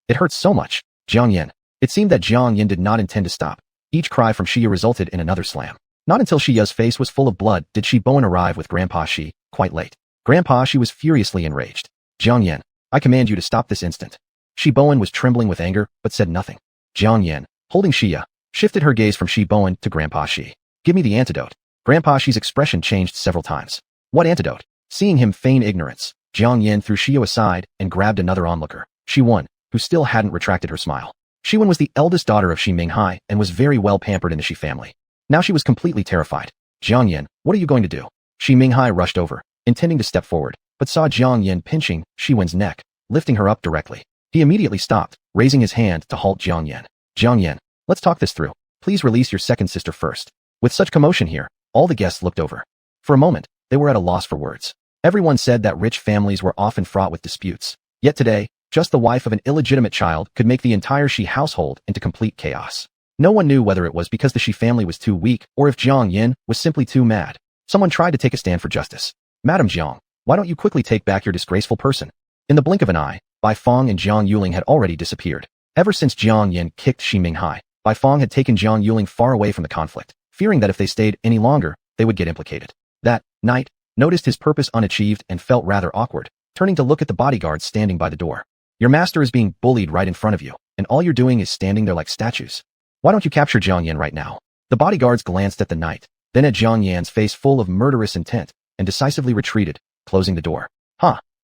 It hurts so much. Jiang Yan. It seemed that Jiang Yan did not intend to stop. Each cry from Xia resulted in another slam. Not until Xia's face was full of blood did Shi Bowen arrive with Grandpa Shi, quite late. Grandpa Shi was furiously enraged. Jiang Yan, I command you to stop this instant. Shi Bowen was trembling with anger, but said nothing. Jiang Yan, holding Xia, shifted her gaze from Shi Bowen to Grandpa Shi. Give me the antidote. Grandpa Shi's expression changed several times. What antidote? Seeing him feign ignorance, Jiang Yan threw Xia aside and grabbed another onlooker, Shi Wen, who still hadn't retracted her smile. Shi Wen was the eldest daughter of Shi Minghai and was very well pampered in the Shi family. Now she was completely terrified. Jiang Yan, what are you going to do? Shi Minghai rushed over, intending to step forward, but saw Jiang Yan pinching Shi Wen's neck, lifting her up directly. He immediately stopped, raising his hand to halt Jiang Yan. Jiang Yan, let's talk this through. Please release your second sister first. With such commotion here, all the guests looked over. For a moment, they were at a loss for words. Everyone said that rich families were often fraught with disputes. Yet today, just the wife of an illegitimate child could make the entire Shi household into complete chaos. No one knew whether it was because the Shi family was too weak or if Jiang Yan was simply too mad. Someone tried to take a stand for justice. Madam Jiang, why don't you quickly take back your disgraceful person? In the blink of an eye, Bai Fong and Jiang Yuling had already disappeared. Ever since Jiang Yan kicked Shi Minghai, Bai Fong had taken Jiang Yuling far away from the conflict, fearing that if they stayed any longer, they would get implicated. That night, noticed his purpose unachieved and felt rather awkward, turning to look at the bodyguards standing by the door. Your master is being bullied right in front of you, and all you're doing is standing there like statues. Why don't you capture Jiang Yan right now? The bodyguards glanced at the knight, then at Jiang Yan's face full of murderous intent, and decisively retreated, closing the door.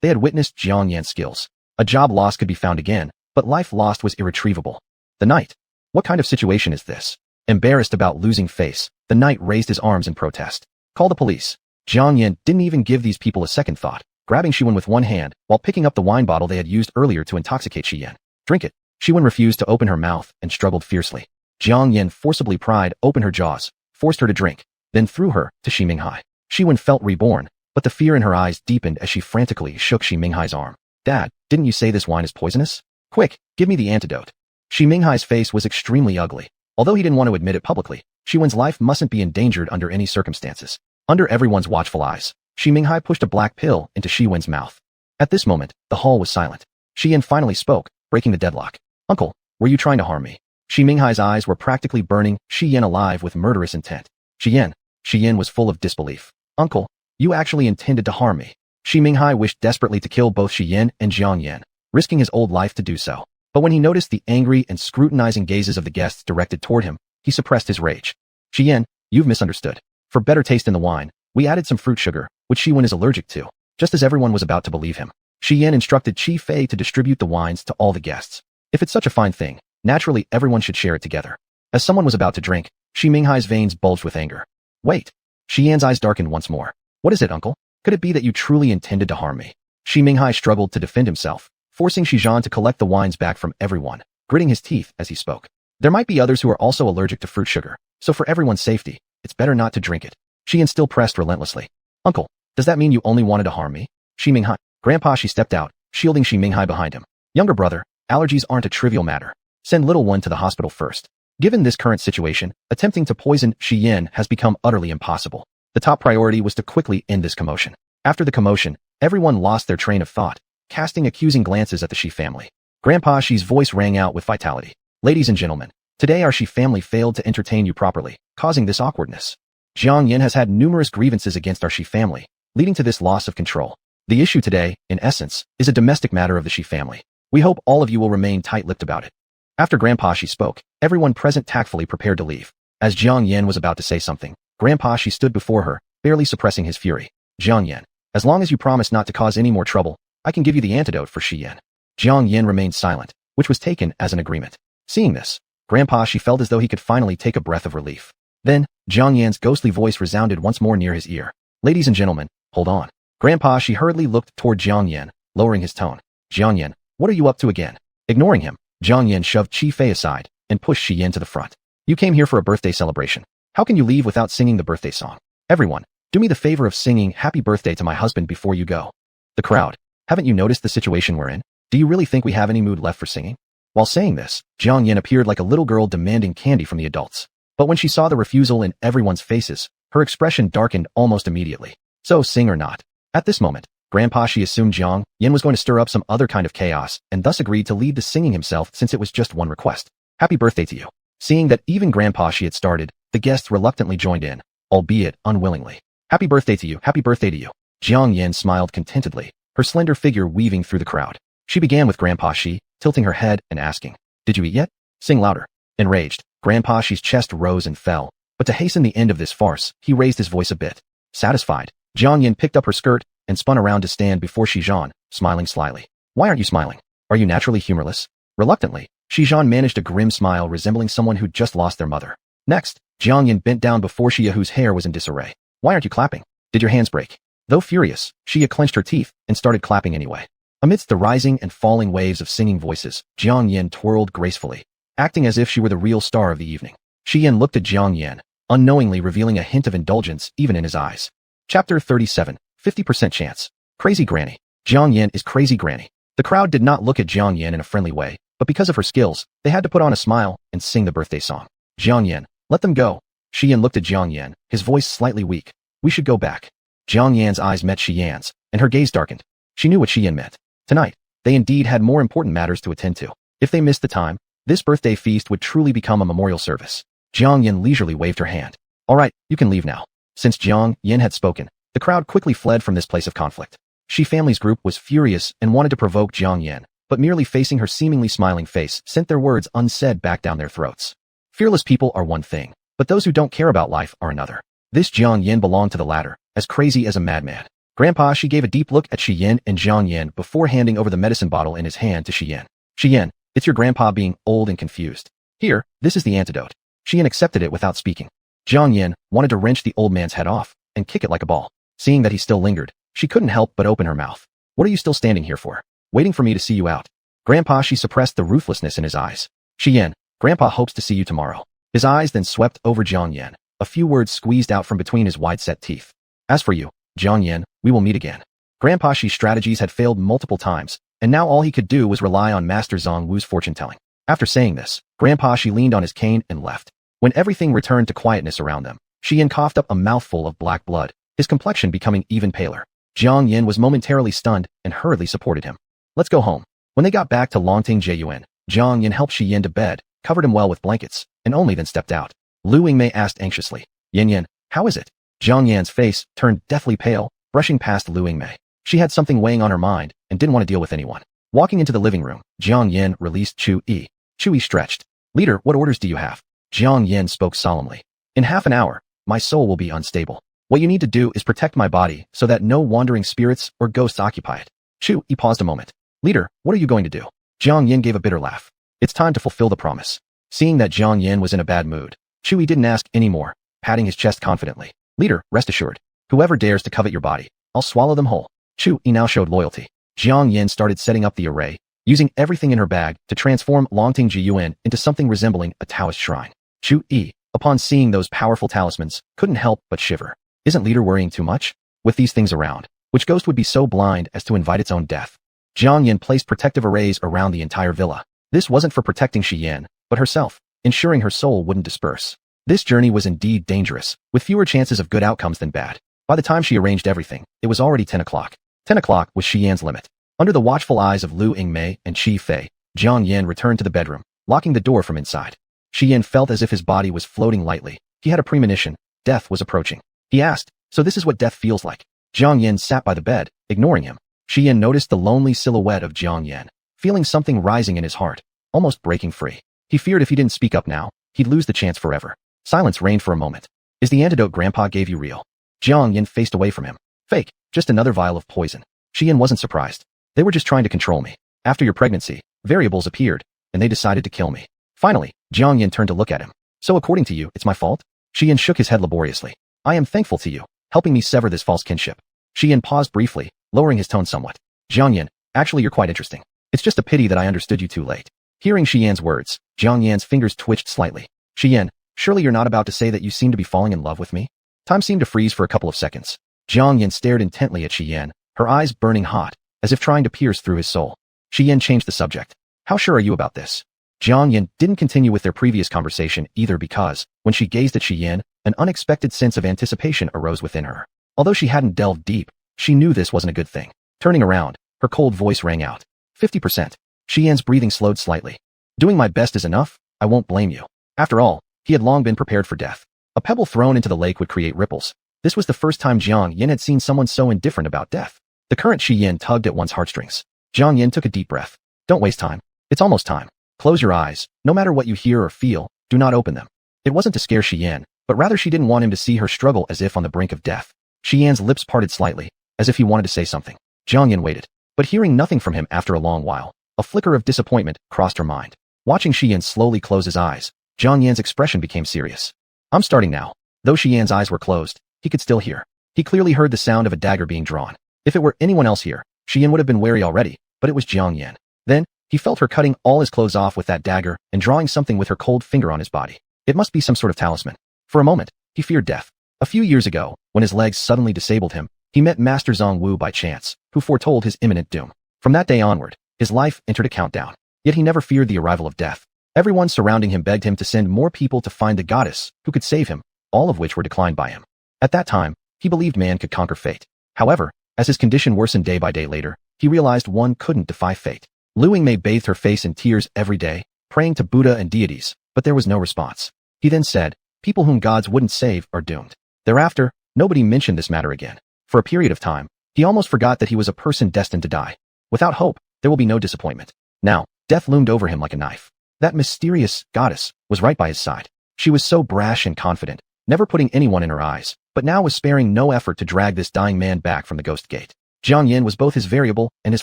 They had witnessed Jiang Yan's skills. A job lost could be found again, but life lost was irretrievable. The knight. What kind of situation is this? Embarrassed about losing face, the knight raised his arms in protest. Call the police. Jiang Yan didn't even give these people a second thought, grabbing Shi Wen with one hand while picking up the wine bottle they had used earlier to intoxicate Shi Yan. Drink it. Shi Wen refused to open her mouth and struggled fiercely. Jiang Yan forcibly pried open her jaws, forced her to drink, then threw her to Shi Minghai. Shi Wen felt reborn, but the fear in her eyes deepened as she frantically shook Xi Minghai's arm. Dad, didn't you say this wine is poisonous? Quick, give me the antidote. Xi Minghai's face was extremely ugly. Although he didn't want to admit it publicly, Xi Wen's life mustn't be endangered under any circumstances. Under everyone's watchful eyes, Xi Minghai pushed a black pill into Xi Wen's mouth. At this moment, the hall was silent. Xi Yan finally spoke, breaking the deadlock. Uncle, were you trying to harm me? Xi Minghai's eyes were practically burning Xi Yan alive with murderous intent. Xi Yan was full of disbelief. Uncle, you actually intended to harm me. Xi Minghai wished desperately to kill both Xi Yan and Jiang Yan, risking his old life to do so. But when he noticed the angry and scrutinizing gazes of the guests directed toward him, he suppressed his rage. Xi Yan, you've misunderstood. For better taste in the wine, we added some fruit sugar, which Xi Wen is allergic to. Just as everyone was about to believe him, Xi Yan instructed Qi Fei to distribute the wines to all the guests. If it's such a fine thing, naturally everyone should share it together. As someone was about to drink, Xi Minghai's veins bulged with anger. Wait. Xi Yan's eyes darkened once more. What is it, uncle? Could it be that you truly intended to harm me? Xi Minghai struggled to defend himself, forcing Xi Zhan to collect the wines back from everyone, gritting his teeth as he spoke. There might be others who are also allergic to fruit sugar, so for everyone's safety, it's better not to drink it. Xi Yan still pressed relentlessly. Uncle, does that mean you only wanted to harm me? Xi Minghai. Grandpa Xi stepped out, shielding Xi Minghai behind him. Younger brother, allergies aren't a trivial matter. Send little one to the hospital first. Given this current situation, attempting to poison Xi Yan has become utterly impossible. The top priority was to quickly end this commotion. After the commotion, everyone lost their train of thought, casting accusing glances at the Xi family. Grandpa Xi's voice rang out with vitality. Ladies and gentlemen, today our Xi family failed to entertain you properly, causing this awkwardness. Jiang Yan has had numerous grievances against our Xi family, leading to this loss of control. The issue today, in essence, is a domestic matter of the Xi family. We hope all of you will remain tight-lipped about it. After Grandpa Xi spoke, everyone present tactfully prepared to leave. As Jiang Yan was about to say something, Grandpa Xi stood before her, barely suppressing his fury. Jiang Yan, as long as you promise not to cause any more trouble, I can give you the antidote for Xi Yan. Jiang Yan remained silent, which was taken as an agreement. Seeing this, Grandpa Xi felt as though he could finally take a breath of relief. Then, Jiang Yan's ghostly voice resounded once more near his ear. Ladies and gentlemen, hold on. Grandpa Xi hurriedly looked toward Jiang Yan, lowering his tone. Jiang Yan, what are you up to again? Ignoring him, Jiang Yan shoved Qi Fei aside and pushed Xi Yan to the front. You came here for a birthday celebration. How can you leave without singing the birthday song? Everyone, do me the favor of singing Happy Birthday to my husband before you go. The crowd, haven't you noticed the situation we're in? Do you really think we have any mood left for singing? While saying this, Jiang Yan appeared like a little girl demanding candy from the adults. But when she saw the refusal in everyone's faces, her expression darkened almost immediately. So sing or not. At this moment, Grandpa Xi assumed Jiang Yan was going to stir up some other kind of chaos and thus agreed to lead the singing himself since it was just one request. Happy birthday to you. Seeing that even Grandpa Xi had started, the guests reluctantly joined in, albeit unwillingly. Happy birthday to you, happy birthday to you. Jiang Yan smiled contentedly, her slender figure weaving through the crowd. She began with Grandpa Xi, tilting her head and asking, Did you eat yet? Sing louder. Enraged, Grandpa Xi's chest rose and fell, but to hasten the end of this farce, he raised his voice a bit. Satisfied, Jiang Yan picked up her skirt and spun around to stand before Xi Zhan, smiling slyly. Why aren't you smiling? Are you naturally humorless? Reluctantly, Xi Zhan managed a grim smile resembling someone who'd just lost their mother. Next, Jiang Yan bent down before Xia whose hair was in disarray. Why aren't you clapping? Did your hands break? Though furious, Xia clenched her teeth and started clapping anyway. Amidst the rising and falling waves of singing voices, Jiang Yan twirled gracefully, acting as if she were the real star of the evening. Xi Yan looked at Jiang Yan, unknowingly revealing a hint of indulgence even in his eyes. Chapter 37, 50% chance. Crazy Granny. Jiang Yan is crazy granny. The crowd did not look at Jiang Yan in a friendly way, but because of her skills, they had to put on a smile and sing the birthday song. Jiang Yan, let them go. Xi Yan looked at Jiang Yan, his voice slightly weak. We should go back. Jiang Yan's eyes met Xi Yan's, and her gaze darkened. She knew what Xi Yan meant. Tonight, they indeed had more important matters to attend to. If they missed the time, this birthday feast would truly become a memorial service. Jiang Yan leisurely waved her hand. All right, you can leave now. Since Jiang Yan had spoken, the crowd quickly fled from this place of conflict. Xi family's group was furious and wanted to provoke Jiang Yan, but merely facing her seemingly smiling face sent their words unsaid back down their throats. Fearless people are one thing, but those who don't care about life are another. This Jiang Yan belonged to the latter, as crazy as a madman. Grandpa Xi gave a deep look at Xi Yan and Jiang Yan before handing over the medicine bottle in his hand to Xi Yan. Xi Yan, it's your grandpa being old and confused. Here, this is the antidote. Xi Yan accepted it without speaking. Jiang Yan wanted to wrench the old man's head off and kick it like a ball. Seeing that he still lingered, she couldn't help but open her mouth. What are you still standing here for? Waiting for me to see you out. Grandpa Xi suppressed the ruthlessness in his eyes. Xi Yan, Grandpa hopes to see you tomorrow. His eyes then swept over Jiang Yan, a few words squeezed out from between his wide-set teeth. As for you, Jiang Yin, we will meet again. Grandpa Shi's strategies had failed multiple times, and now all he could do was rely on Master Zhang Wu's fortune-telling. After saying this, Grandpa Shi leaned on his cane and left. When everything returned to quietness around them, Shi Yin coughed up a mouthful of black blood, his complexion becoming even paler. Jiang Yin was momentarily stunned and hurriedly supported him. Let's go home. When they got back to Longting Jiyuan, Jiang Yin helped Shi Yin to bed, covered him well with blankets, and only then stepped out. Lu Yingmei asked anxiously, Yin Yin, how is it? Jiang Yan's face turned deathly pale, brushing past Lu Yingmei. She had something weighing on her mind and didn't want to deal with anyone. Walking into the living room, Jiang Yin released Chu Yi. Chu Yi stretched. Leader, what orders do you have? Jiang Yin spoke solemnly. In half an hour, my soul will be unstable. What you need to do is protect my body so that no wandering spirits or ghosts occupy it. Chu Yi paused a moment. Leader, what are you going to do? Jiang Yin gave a bitter laugh. It's time to fulfill the promise. Seeing that Jiang Yin was in a bad mood, Chu Yi didn't ask any more, patting his chest confidently. Leader, rest assured. Whoever dares to covet your body, I'll swallow them whole. Chu Yi now showed loyalty. Jiang Yin started setting up the array, using everything in her bag to transform Longting Jiyuan into something resembling a Taoist shrine. Chu Yi, upon seeing those powerful talismans, couldn't help but shiver. Isn't leader worrying too much? With these things around, which ghost would be so blind as to invite its own death? Jiang Yin placed protective arrays around the entire villa. This wasn't for protecting Shi Yin, but herself, ensuring her soul wouldn't disperse. This journey was indeed dangerous, with fewer chances of good outcomes than bad. By the time she arranged everything, it was already 10 o'clock. 10 o'clock was Shi Yan's limit. Under the watchful eyes of Lu Yingmei and Qi Fei, Jiang Yin returned to the bedroom, locking the door from inside. Shi Yin felt as if his body was floating lightly. He had a premonition. Death was approaching. He asked, so this is what death feels like? Jiang Yin sat by the bed, ignoring him. Shi Yin noticed the lonely silhouette of Jiang Yin, feeling something rising in his heart, almost breaking free. He feared if he didn't speak up now, he'd lose the chance forever. Silence reigned for a moment. Is the antidote Grandpa gave you real? Jiang Yin faced away from him. Fake, just another vial of poison. Shi Yin wasn't surprised. They were just trying to control me. After your pregnancy, variables appeared, and they decided to kill me. Finally, Jiang Yin turned to look at him. So according to you, it's my fault? Shi Yin shook his head laboriously. I am thankful to you, helping me sever this false kinship. Shi Yin paused briefly, lowering his tone somewhat. Jiang Yin, actually you're quite interesting. It's just a pity that I understood you too late. Hearing Shi Yan's words, Jiang Yan's fingers twitched slightly. Shi Yin, surely you're not about to say that you seem to be falling in love with me? Time seemed to freeze for a couple of seconds. Jiang Yin stared intently at Shi Yin, her eyes burning hot, as if trying to pierce through his soul. Shi Yin changed the subject. How sure are you about this? Jiang Yin didn't continue with their previous conversation either because, when she gazed at Shi Yin, an unexpected sense of anticipation arose within her. Although she hadn't delved deep, she knew this wasn't a good thing. Turning around, her cold voice rang out. 50%. Shi Yin's breathing slowed slightly. Doing my best is enough, I won't blame you. After all, he had long been prepared for death. A pebble thrown into the lake would create ripples. This was the first time Jiang Yin had seen someone so indifferent about death. The current Shi Yin tugged at one's heartstrings. Jiang Yin took a deep breath. Don't waste time. It's almost time. Close your eyes. No matter what you hear or feel, do not open them. It wasn't to scare Shi Yin, but rather she didn't want him to see her struggle as if on the brink of death. Shi Yan's lips parted slightly, as if he wanted to say something. Jiang Yin waited. But hearing nothing from him after a long while, a flicker of disappointment crossed her mind. Watching Shi Yin slowly close his eyes, Jiang Yan's expression became serious. I'm starting now. Though Shi Yan's eyes were closed, he could still hear. He clearly heard the sound of a dagger being drawn. If it were anyone else here, Shi Yin would have been wary already, but it was Jiang Yin. Then, he felt her cutting all his clothes off with that dagger and drawing something with her cold finger on his body. It must be some sort of talisman. For a moment, he feared death. A few years ago, when his legs suddenly disabled him, he met Master Zhang Wu by chance, who foretold his imminent doom. From that day onward, his life entered a countdown. Yet he never feared the arrival of death. Everyone surrounding him begged him to send more people to find the goddess who could save him, all of which were declined by him. At that time, he believed man could conquer fate. However, as his condition worsened day by day later, he realized one couldn't defy fate. Lu Yingmei bathed her face in tears every day, praying to Buddha and deities, but there was no response. He then said, people whom gods wouldn't save are doomed. Thereafter, nobody mentioned this matter again. For a period of time, he almost forgot that he was a person destined to die. Without hope, there will be no disappointment. Now, death loomed over him like a knife. That mysterious goddess was right by his side. She was so brash and confident, never putting anyone in her eyes, but now was sparing no effort to drag this dying man back from the ghost gate. Jiang Yin was both his variable and his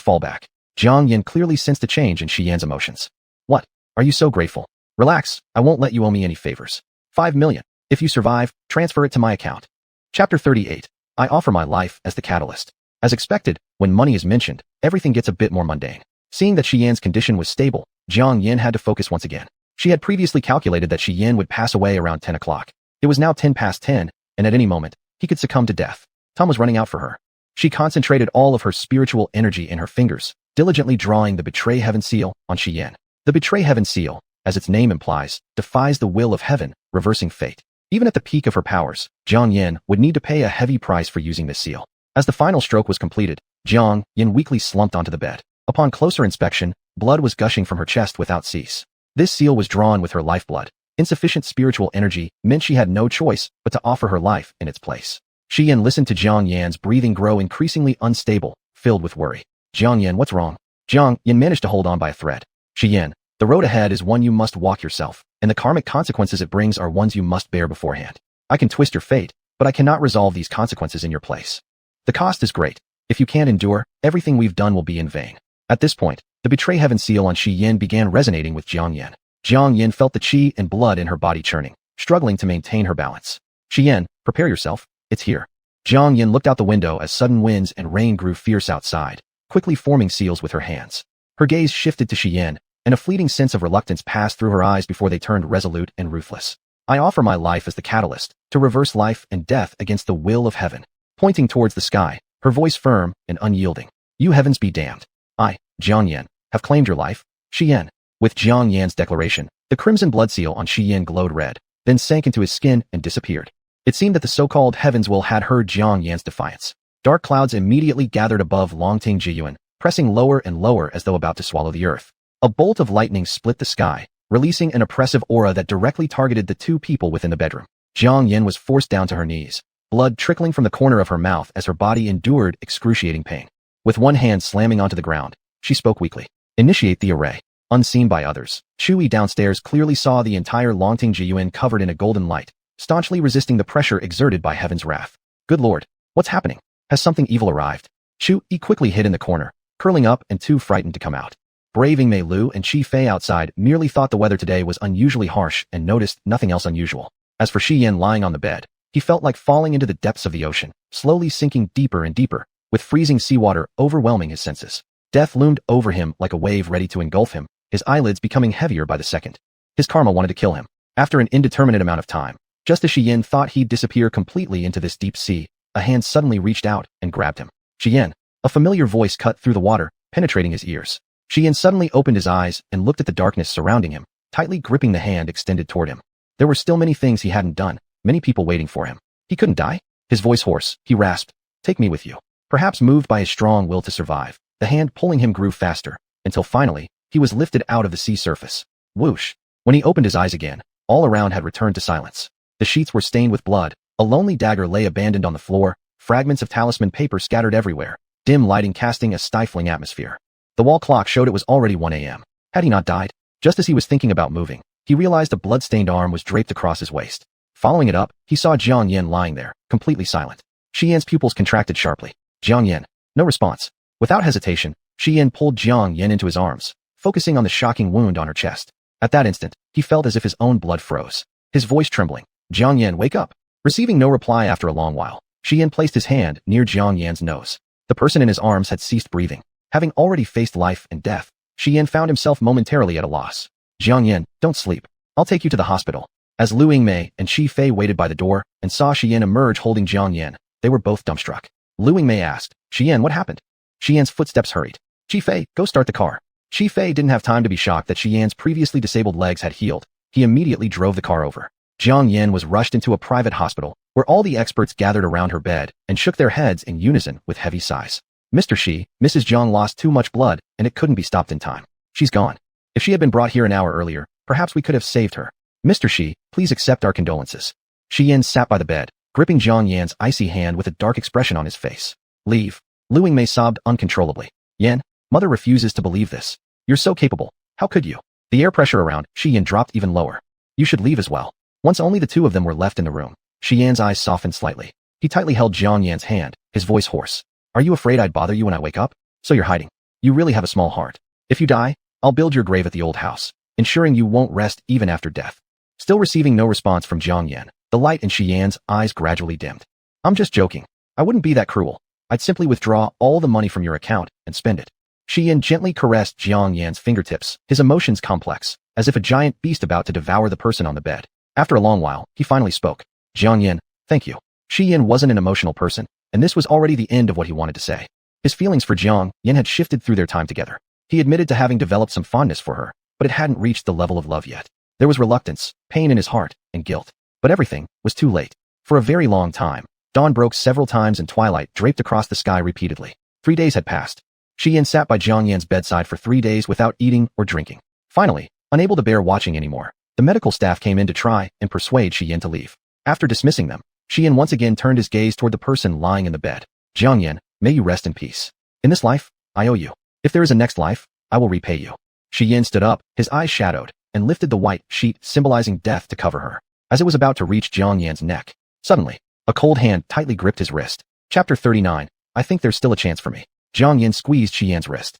fallback. Jiang Yin clearly sensed a change in Shi Yan's emotions. What? Are you so grateful? Relax, I won't let you owe me any favors. 5 million. If you survive, transfer it to my account. Chapter 38. I offer my life as the catalyst. As expected, when money is mentioned, everything gets a bit more mundane. Seeing that Shi Yan's condition was stable, Jiang Yin had to focus once again. She had previously calculated that Shi Yin would pass away around 10 o'clock. It was now 10 past 10, and at any moment, he could succumb to death. Time was running out for her. She concentrated all of her spiritual energy in her fingers, diligently drawing the Betray Heaven seal on Shi Yan. The Betray Heaven seal, as its name implies, defies the will of heaven, reversing fate. Even at the peak of her powers, Jiang Yan would need to pay a heavy price for using this seal. As the final stroke was completed, Jiang Yan weakly slumped onto the bed. Upon closer inspection, blood was gushing from her chest without cease. This seal was drawn with her lifeblood. Insufficient spiritual energy meant she had no choice but to offer her life in its place. Shi Yan listened to Jiang Yan's breathing grow increasingly unstable, filled with worry. Jiang Yan, what's wrong? Jiang Yan managed to hold on by a thread. Shi Yan, the road ahead is one you must walk yourself, and the karmic consequences it brings are ones you must bear beforehand. I can twist your fate, but I cannot resolve these consequences in your place. The cost is great. If you can't endure, everything we've done will be in vain. At this point, the Betray Heaven seal on Shi Yan began resonating with Jiang Yan. Jiang Yan felt the qi and blood in her body churning, struggling to maintain her balance. Shi Yan, prepare yourself. It's here. Jiang Yan looked out the window as sudden winds and rain grew fierce outside, quickly forming seals with her hands. Her gaze shifted to Shi Yan, and a fleeting sense of reluctance passed through her eyes before they turned resolute and ruthless. I offer my life as the catalyst, to reverse life and death against the will of heaven. Pointing towards the sky, her voice firm and unyielding. You heavens be damned. I, Jiang Yan, have claimed your life. Shi Yan. With Jiang Yan's declaration, the crimson blood seal on Shi Yan glowed red, then sank into his skin and disappeared. It seemed that the so-called heavens will had heard Jiang Yan's defiance. Dark clouds immediately gathered above Longting Jiyuan, pressing lower and lower as though about to swallow the earth. A bolt of lightning split the sky, releasing an oppressive aura that directly targeted the two people within the bedroom. Jiang Yan was forced down to her knees, blood trickling from the corner of her mouth as her body endured excruciating pain. With one hand slamming onto the ground, she spoke weakly. Initiate the array. Unseen by others, Shui downstairs clearly saw the entire Longting Jiyuan covered in a golden light, staunchly resisting the pressure exerted by heaven's wrath. Good lord, what's happening? Has something evil arrived? Shui quickly hid in the corner, curling up and too frightened to come out. Braving Mei Lu and Qi Fei outside merely thought the weather today was unusually harsh and noticed nothing else unusual. As for Shi Yan lying on the bed, he felt like falling into the depths of the ocean, slowly sinking deeper and deeper, with freezing seawater overwhelming his senses. Death loomed over him like a wave ready to engulf him, his eyelids becoming heavier by the second. His karma wanted to kill him. After an indeterminate amount of time, just as Shi Yan thought he'd disappear completely into this deep sea, a hand suddenly reached out and grabbed him. Shi Yan. A familiar voice cut through the water, penetrating his ears. Shi Yan suddenly opened his eyes and looked at the darkness surrounding him, tightly gripping the hand extended toward him. There were still many things he hadn't done, many people waiting for him. He couldn't die? His voice hoarse, he rasped, "Take me with you." Perhaps moved by his strong will to survive, the hand pulling him grew faster, until finally, he was lifted out of the sea surface. Whoosh. When he opened his eyes again, all around had returned to silence. The sheets were stained with blood, a lonely dagger lay abandoned on the floor, fragments of talisman paper scattered everywhere, dim lighting casting a stifling atmosphere. The wall clock showed it was already 1 a.m. Had he not died? Just as he was thinking about moving, he realized a blood-stained arm was draped across his waist. Following it up, he saw Jiang Yan lying there, completely silent. Shi Yan's pupils contracted sharply. Jiang Yan. No response. Without hesitation, Shi Yan pulled Jiang Yan into his arms, focusing on the shocking wound on her chest. At that instant, he felt as if his own blood froze. His voice trembling. Jiang Yan, wake up. Receiving no reply after a long while, Shi Yan placed his hand near Jiang Yan's nose. The person in his arms had ceased breathing. Having already faced life and death, Shi Yan found himself momentarily at a loss. Jiang Yan, don't sleep. I'll take you to the hospital. As Lu Yingmei and Qi Fei waited by the door and saw Shi Yan emerge holding Jiang Yan, they were both dumbstruck. Lu Yingmei asked, Shi Yan, what happened? Shi Yan's footsteps hurried. Qi Fei, go start the car. Qi Fei didn't have time to be shocked that Shi Yan's previously disabled legs had healed. He immediately drove the car over. Jiang Yan was rushed into a private hospital, where all the experts gathered around her bed and shook their heads in unison with heavy sighs. Mr. Shi, Mrs. Jiang lost too much blood, and it couldn't be stopped in time. She's gone. If she had been brought here an hour earlier, perhaps we could have saved her. Mr. Shi, please accept our condolences. Shi Yan sat by the bed, gripping Jiang Yan's icy hand with a dark expression on his face. Leave. Lu Yingmei sobbed uncontrollably. Yan, mother refuses to believe this. You're so capable. How could you? The air pressure around Shi Yan dropped even lower. You should leave as well. Once only the two of them were left in the room, Shi Yan's eyes softened slightly. He tightly held Jiang Yan's hand, his voice hoarse. Are you afraid I'd bother you when I wake up? So you're hiding. You really have a small heart. If you die, I'll build your grave at the old house, ensuring you won't rest even after death. Still receiving no response from Jiang Yan, the light in Shi Yan's eyes gradually dimmed. I'm just joking. I wouldn't be that cruel. I'd simply withdraw all the money from your account and spend it. Shi Yan gently caressed Jiang Yan's fingertips, his emotions complex, as if a giant beast about to devour the person on the bed. After a long while, he finally spoke. Jiang Yan, thank you. Shi Yan wasn't an emotional person. and this was already the end of what he wanted to say. His feelings for Jiang Yan had shifted through their time together. He admitted to having developed some fondness for her, but it hadn't reached the level of love yet. There was reluctance, pain in his heart, and guilt. But everything was too late. For a very long time, dawn broke several times and twilight draped across the sky repeatedly. 3 days had passed. Shi Yan sat by Jiang Yan's bedside for 3 days without eating or drinking. Finally, unable to bear watching anymore, the medical staff came in to try and persuade Shi Yan to leave. After dismissing them, Shi Yan once again turned his gaze toward the person lying in the bed. Jiang Yan, may you rest in peace. In this life, I owe you. If there is a next life, I will repay you. Shi Yan stood up, his eyes shadowed, and lifted the white sheet symbolizing death to cover her. As it was about to reach Jiang Yan's neck, suddenly, a cold hand tightly gripped his wrist. Chapter 39, I think there's still a chance for me. Jiang Yan squeezed Shi Yan's wrist.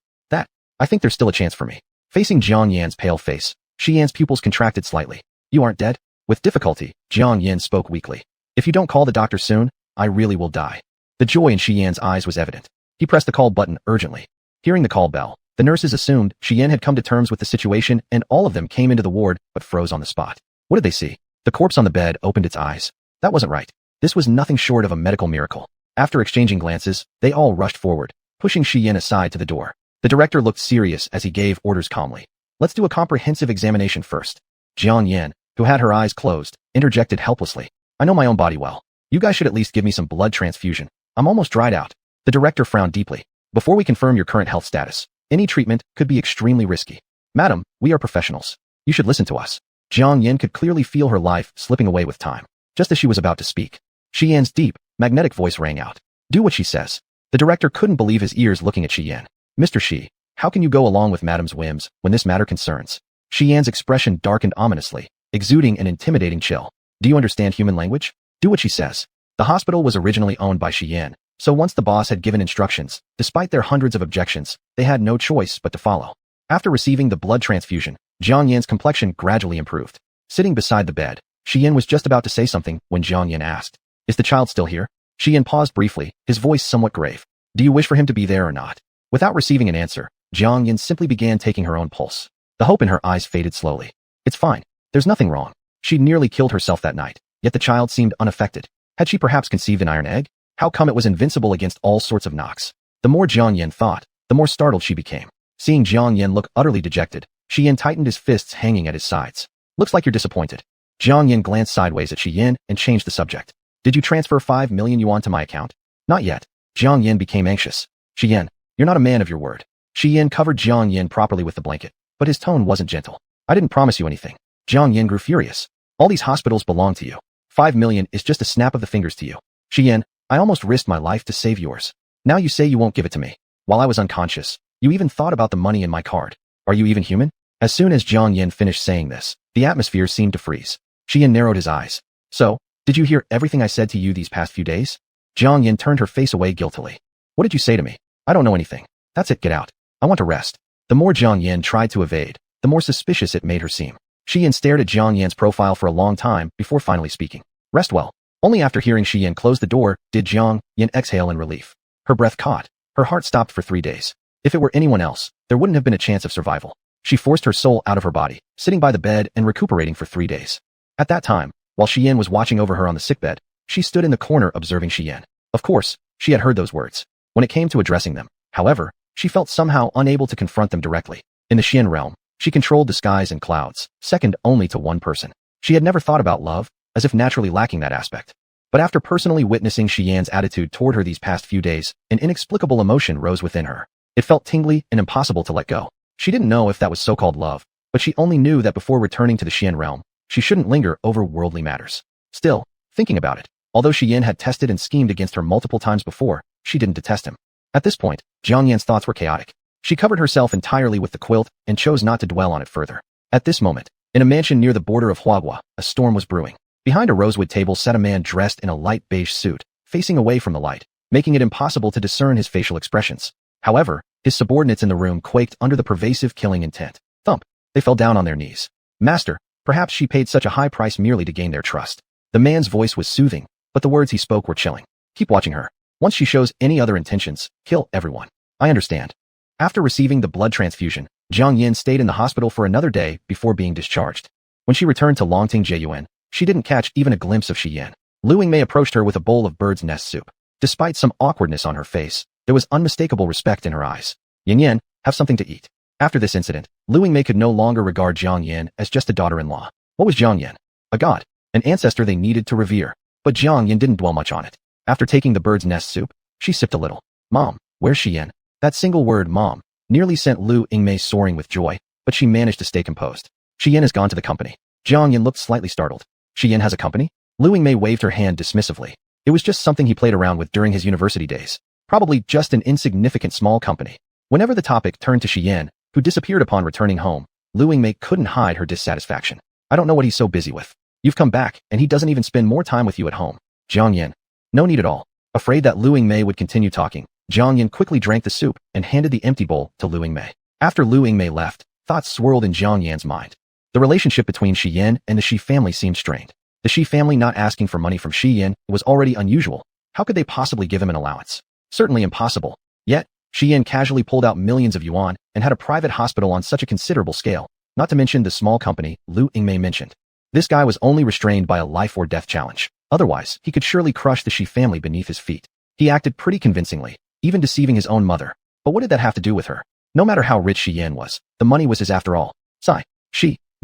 I think there's still a chance for me. Facing Jiang Yan's pale face, Shi Yan's pupils contracted slightly. You aren't dead? With difficulty, Jiang Yan spoke weakly. If you don't call the doctor soon, I really will die. The joy in Shi Yan's eyes was evident. He pressed the call button urgently. Hearing the call bell, the nurses assumed Shi Yan had come to terms with the situation and all of them came into the ward but froze on the spot. What did they see? The corpse on the bed opened its eyes. That wasn't right. This was nothing short of a medical miracle. After exchanging glances, they all rushed forward, pushing Shi Yan aside to the door. The director looked serious as he gave orders calmly. Let's do a comprehensive examination first. Jiang Yan, who had her eyes closed, interjected helplessly. I know my own body well. You guys should at least give me some blood transfusion. I'm almost dried out. The director frowned deeply. Before we confirm your current health status, any treatment could be extremely risky. Madam, we are professionals. You should listen to us. Jiang Yan could clearly feel her life slipping away with time. Just as she was about to speak, Shi Yan's deep, magnetic voice rang out. Do what she says. The director couldn't believe his ears looking at Shi Yan. Mr. Shi, how can you go along with Madam's whims when this matter concerns? Shi Yan's expression darkened ominously, exuding an intimidating chill. Do you understand human language? Do what she says. The hospital was originally owned by Shi Yan, so once the boss had given instructions, despite their hundreds of objections, they had no choice but to follow. After receiving the blood transfusion, Jiang Yan's complexion gradually improved. Sitting beside the bed, Shi Yan was just about to say something when Jiang Yan asked, Is the child still here? Shi Yan paused briefly, his voice somewhat grave. Do you wish for him to be there or not? Without receiving an answer, Jiang Yan simply began taking her own pulse. The hope in her eyes faded slowly. It's fine. There's nothing wrong. She'd nearly killed herself that night, yet the child seemed unaffected. Had she perhaps conceived an iron egg? How come it was invincible against all sorts of knocks? The more Jiang Yan thought, the more startled she became. Seeing Jiang Yan look utterly dejected, Shi Yan tightened his fists hanging at his sides. Looks like you're disappointed. Jiang Yan glanced sideways at Shi Yan and changed the subject. Did you transfer 5 million yuan to my account? Not yet. Jiang Yan became anxious. Shi Yan, you're not a man of your word. Shi Yan covered Jiang Yan properly with the blanket, but his tone wasn't gentle. I didn't promise you anything. Jiang Yan grew furious. All these hospitals belong to you. 5 million is just a snap of the fingers to you. Shi Yan, I almost risked my life to save yours. Now you say you won't give it to me. While I was unconscious, you even thought about the money in my card. Are you even human? As soon as Jiang Yan finished saying this, the atmosphere seemed to freeze. Shi Yan narrowed his eyes. So, did you hear everything I said to you these past few days? Jiang Yan turned her face away guiltily. What did you say to me? I don't know anything. That's it, get out. I want to rest. The more Jiang Yan tried to evade, the more suspicious it made her seem. Shi Yan stared at Jiang Yan's profile for a long time before finally speaking. Rest well. Only after hearing Shi Yan close the door did Jiang Yan exhale in relief. Her breath caught. Her heart stopped for 3 days. If it were anyone else, there wouldn't have been a chance of survival. She forced her soul out of her body, sitting by the bed and recuperating for 3 days. At that time, while Shi Yan was watching over her on the sickbed, she stood in the corner observing Shi Yan. Of course, she had heard those words. When it came to addressing them, however, she felt somehow unable to confront them directly. In the Xian realm, she controlled the skies and clouds, second only to one person. She had never thought about love, as if naturally lacking that aspect. But after personally witnessing Shi Yan's attitude toward her these past few days, an inexplicable emotion rose within her. It felt tingly and impossible to let go. She didn't know if that was so-called love, but she only knew that before returning to the Xian realm, she shouldn't linger over worldly matters. Still, thinking about it, although Shi Yan had tested and schemed against her multiple times before, she didn't detest him. At this point, Jiang Yan's thoughts were chaotic. She covered herself entirely with the quilt and chose not to dwell on it further. At this moment, in a mansion near the border of Huagua, a storm was brewing. Behind a rosewood table sat a man dressed in a light beige suit, facing away from the light, making it impossible to discern his facial expressions. However, his subordinates in the room quaked under the pervasive killing intent. Thump! They fell down on their knees. Master, perhaps she paid such a high price merely to gain their trust. The man's voice was soothing, but the words he spoke were chilling. Keep watching her. Once she shows any other intentions, kill everyone. I understand. After receiving the blood transfusion, Jiang Yan stayed in the hospital for another day before being discharged. When she returned to Longting Jiyuan, she didn't catch even a glimpse of Shi Yan. Lu Yingmei approached her with a bowl of bird's nest soup. Despite some awkwardness on her face, there was unmistakable respect in her eyes. Yin Yan, have something to eat. After this incident, Lu Yingmei could no longer regard Jiang Yan as just a daughter-in-law. What was Jiang Yan? A god, an ancestor they needed to revere. But Jiang Yan didn't dwell much on it. After taking the bird's nest soup, she sipped a little. Mom, where's Xian? That single word, Mom, nearly sent Lu Yingmei soaring with joy, but she managed to stay composed. Xian has gone to the company. Jiang Yan looked slightly startled. Xian has a company? Lu Yingmei waved her hand dismissively. It was just something he played around with during his university days. Probably just an insignificant small company. Whenever the topic turned to Xian, who disappeared upon returning home, Lu Yingmei couldn't hide her dissatisfaction. I don't know what he's so busy with. You've come back, and he doesn't even spend more time with you at home. Jiang Yan. No need at all. Afraid that Lu Yingmei would continue talking, Jiang Yan quickly drank the soup and handed the empty bowl to Lu Yingmei. After Lu Yingmei left, thoughts swirled in Jiang Yan's mind. The relationship between Shi Yan and the Shi family seemed strained. The Shi family not asking for money from Shi Yan was already unusual. How could they possibly give him an allowance? Certainly impossible. Yet, Shi Yan casually pulled out millions of yuan and had a private hospital on such a considerable scale, not to mention the small company Lu Yingmei mentioned. This guy was only restrained by a life-or-death challenge. Otherwise, he could surely crush the Shi family beneath his feet. He acted pretty convincingly, even deceiving his own mother. But what did that have to do with her? No matter how rich Shi Yan was, the money was his after all. Sigh.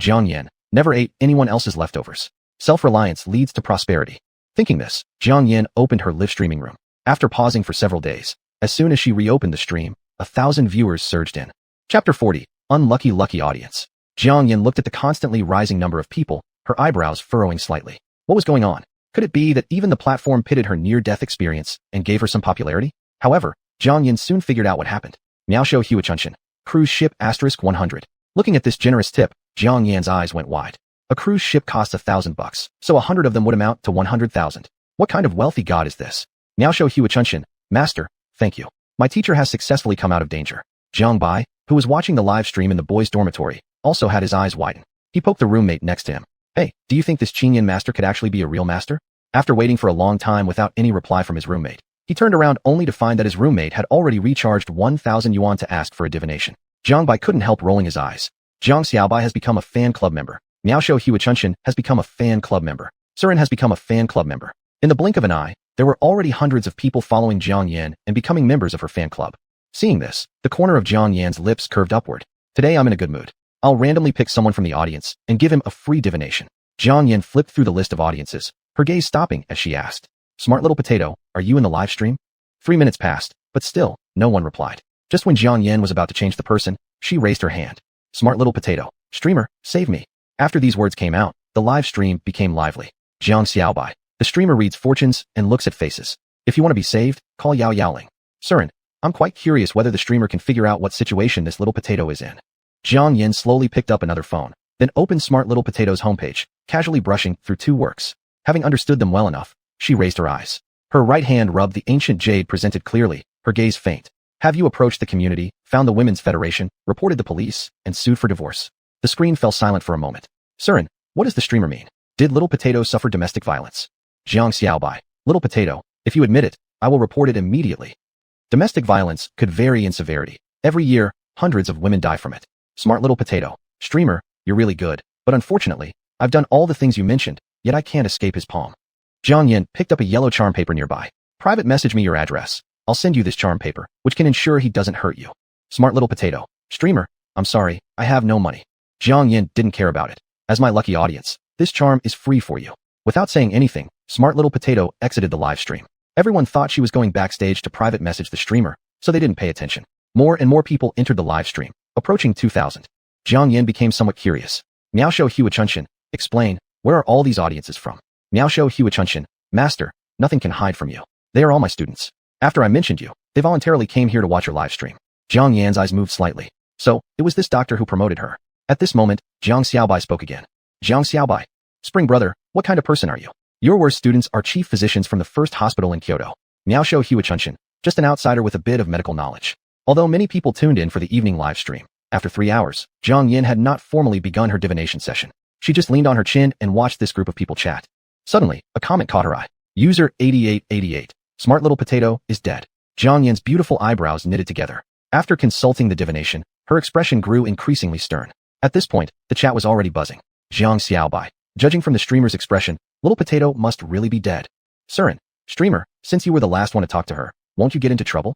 Jiang Yan, never ate anyone else's leftovers. Self-reliance leads to prosperity. Thinking this, Jiang Yan opened her live streaming room. After pausing for several days, as soon as she reopened the stream, 1,000 viewers surged in. Chapter 40, Unlucky Lucky Audience. Jiang Yan looked at the constantly rising number of people, her eyebrows furrowing slightly. What was going on? Could it be that even the platform pitted her near-death experience and gave her some popularity? However, Jiang Yan soon figured out what happened. Miaosho Huachunshan, cruise ship *100. Looking at this generous tip, Jiang Yan's eyes went wide. A cruise ship costs $1,000, so 100 of them would amount to 100,000. What kind of wealthy god is this? Miaosho Huachunshan, Master, thank you. My teacher has successfully come out of danger. Jiang Bai, who was watching the live stream in the boys' dormitory, also had his eyes widen. He poked the roommate next to him. Hey, do you think this Qingyan master could actually be a real master? After waiting for a long time without any reply from his roommate, he turned around only to find that his roommate had already recharged 1,000 yuan to ask for a divination. Jiang Bai couldn't help rolling his eyes. Jiang Xiaobai has become a fan club member. Miaosho Huachunshan has become a fan club member. Surin has become a fan club member. In the blink of an eye, there were already hundreds of people following Jiang Yan and becoming members of her fan club. Seeing this, the corner of Jiang Yan's lips curved upward. Today I'm in a good mood. I'll randomly pick someone from the audience and give him a free divination. Jiang Yan flipped through the list of audiences, her gaze stopping as she asked, Smart little potato, are you in the live stream? 3 minutes passed, but still, no one replied. Just when Jiang Yan was about to change the person, she raised her hand. Smart little potato, streamer, save me. After these words came out, the live stream became lively. Jiang Xiaobai, the streamer reads fortunes and looks at faces. If you want to be saved, call Yao Yaoling. Surin, I'm quite curious whether the streamer can figure out what situation this little potato is in. Jiang Yan slowly picked up another phone, then opened Smart Little Potato's homepage, casually brushing through 2 works. Having understood them well enough, she raised her eyes. Her right hand rubbed the ancient jade presented clearly, her gaze faint. Have you approached the community, found the Women's Federation, reported the police, and sued for divorce? The screen fell silent for a moment. Surin, what does the streamer mean? Did Little Potato suffer domestic violence? Jiang Xiaobai, Little Potato, if you admit it, I will report it immediately. Domestic violence could vary in severity. Every year, hundreds of women die from it. Smart Little Potato, streamer, you're really good, but unfortunately, I've done all the things you mentioned, yet I can't escape his palm. Jiang Yan picked up a yellow charm paper nearby. Private message me your address. I'll send you this charm paper, which can ensure he doesn't hurt you. Smart Little Potato, streamer, I'm sorry, I have no money. Jiang Yan didn't care about it. As my lucky audience, this charm is free for you. Without saying anything, Smart Little Potato exited the live stream. Everyone thought she was going backstage to private message the streamer, so they didn't pay attention. More and more people entered the live stream, approaching 2,000. Jiang Yan became somewhat curious. Miaosho Huachunshan, explain, where are all these audiences from? Miaosho Huachunshan, Master, nothing can hide from you. They are all my students. After I mentioned you, they voluntarily came here to watch your live stream. Jiang Yan's eyes moved slightly. So, it was this doctor who promoted her. At this moment, Jiang Xiaobai spoke again. Jiang Xiaobai, Spring brother, what kind of person are you? Your worst students are chief physicians from the first hospital in Kyoto. Miaosho Huachunshan, just an outsider with a bit of medical knowledge. Although many people tuned in for the evening live stream, after 3 hours, Jiang Yan had not formally begun her divination session. She just leaned on her chin and watched this group of people chat. Suddenly, a comment caught her eye. User 8888. Smart Little Potato is dead. Jiang Yan's beautiful eyebrows knitted together. After consulting the divination, her expression grew increasingly stern. At this point, the chat was already buzzing. Jiang Xiaobai. Judging from the streamer's expression, Little Potato must really be dead. Surin, Streamer, since you were the last one to talk to her, won't you get into trouble?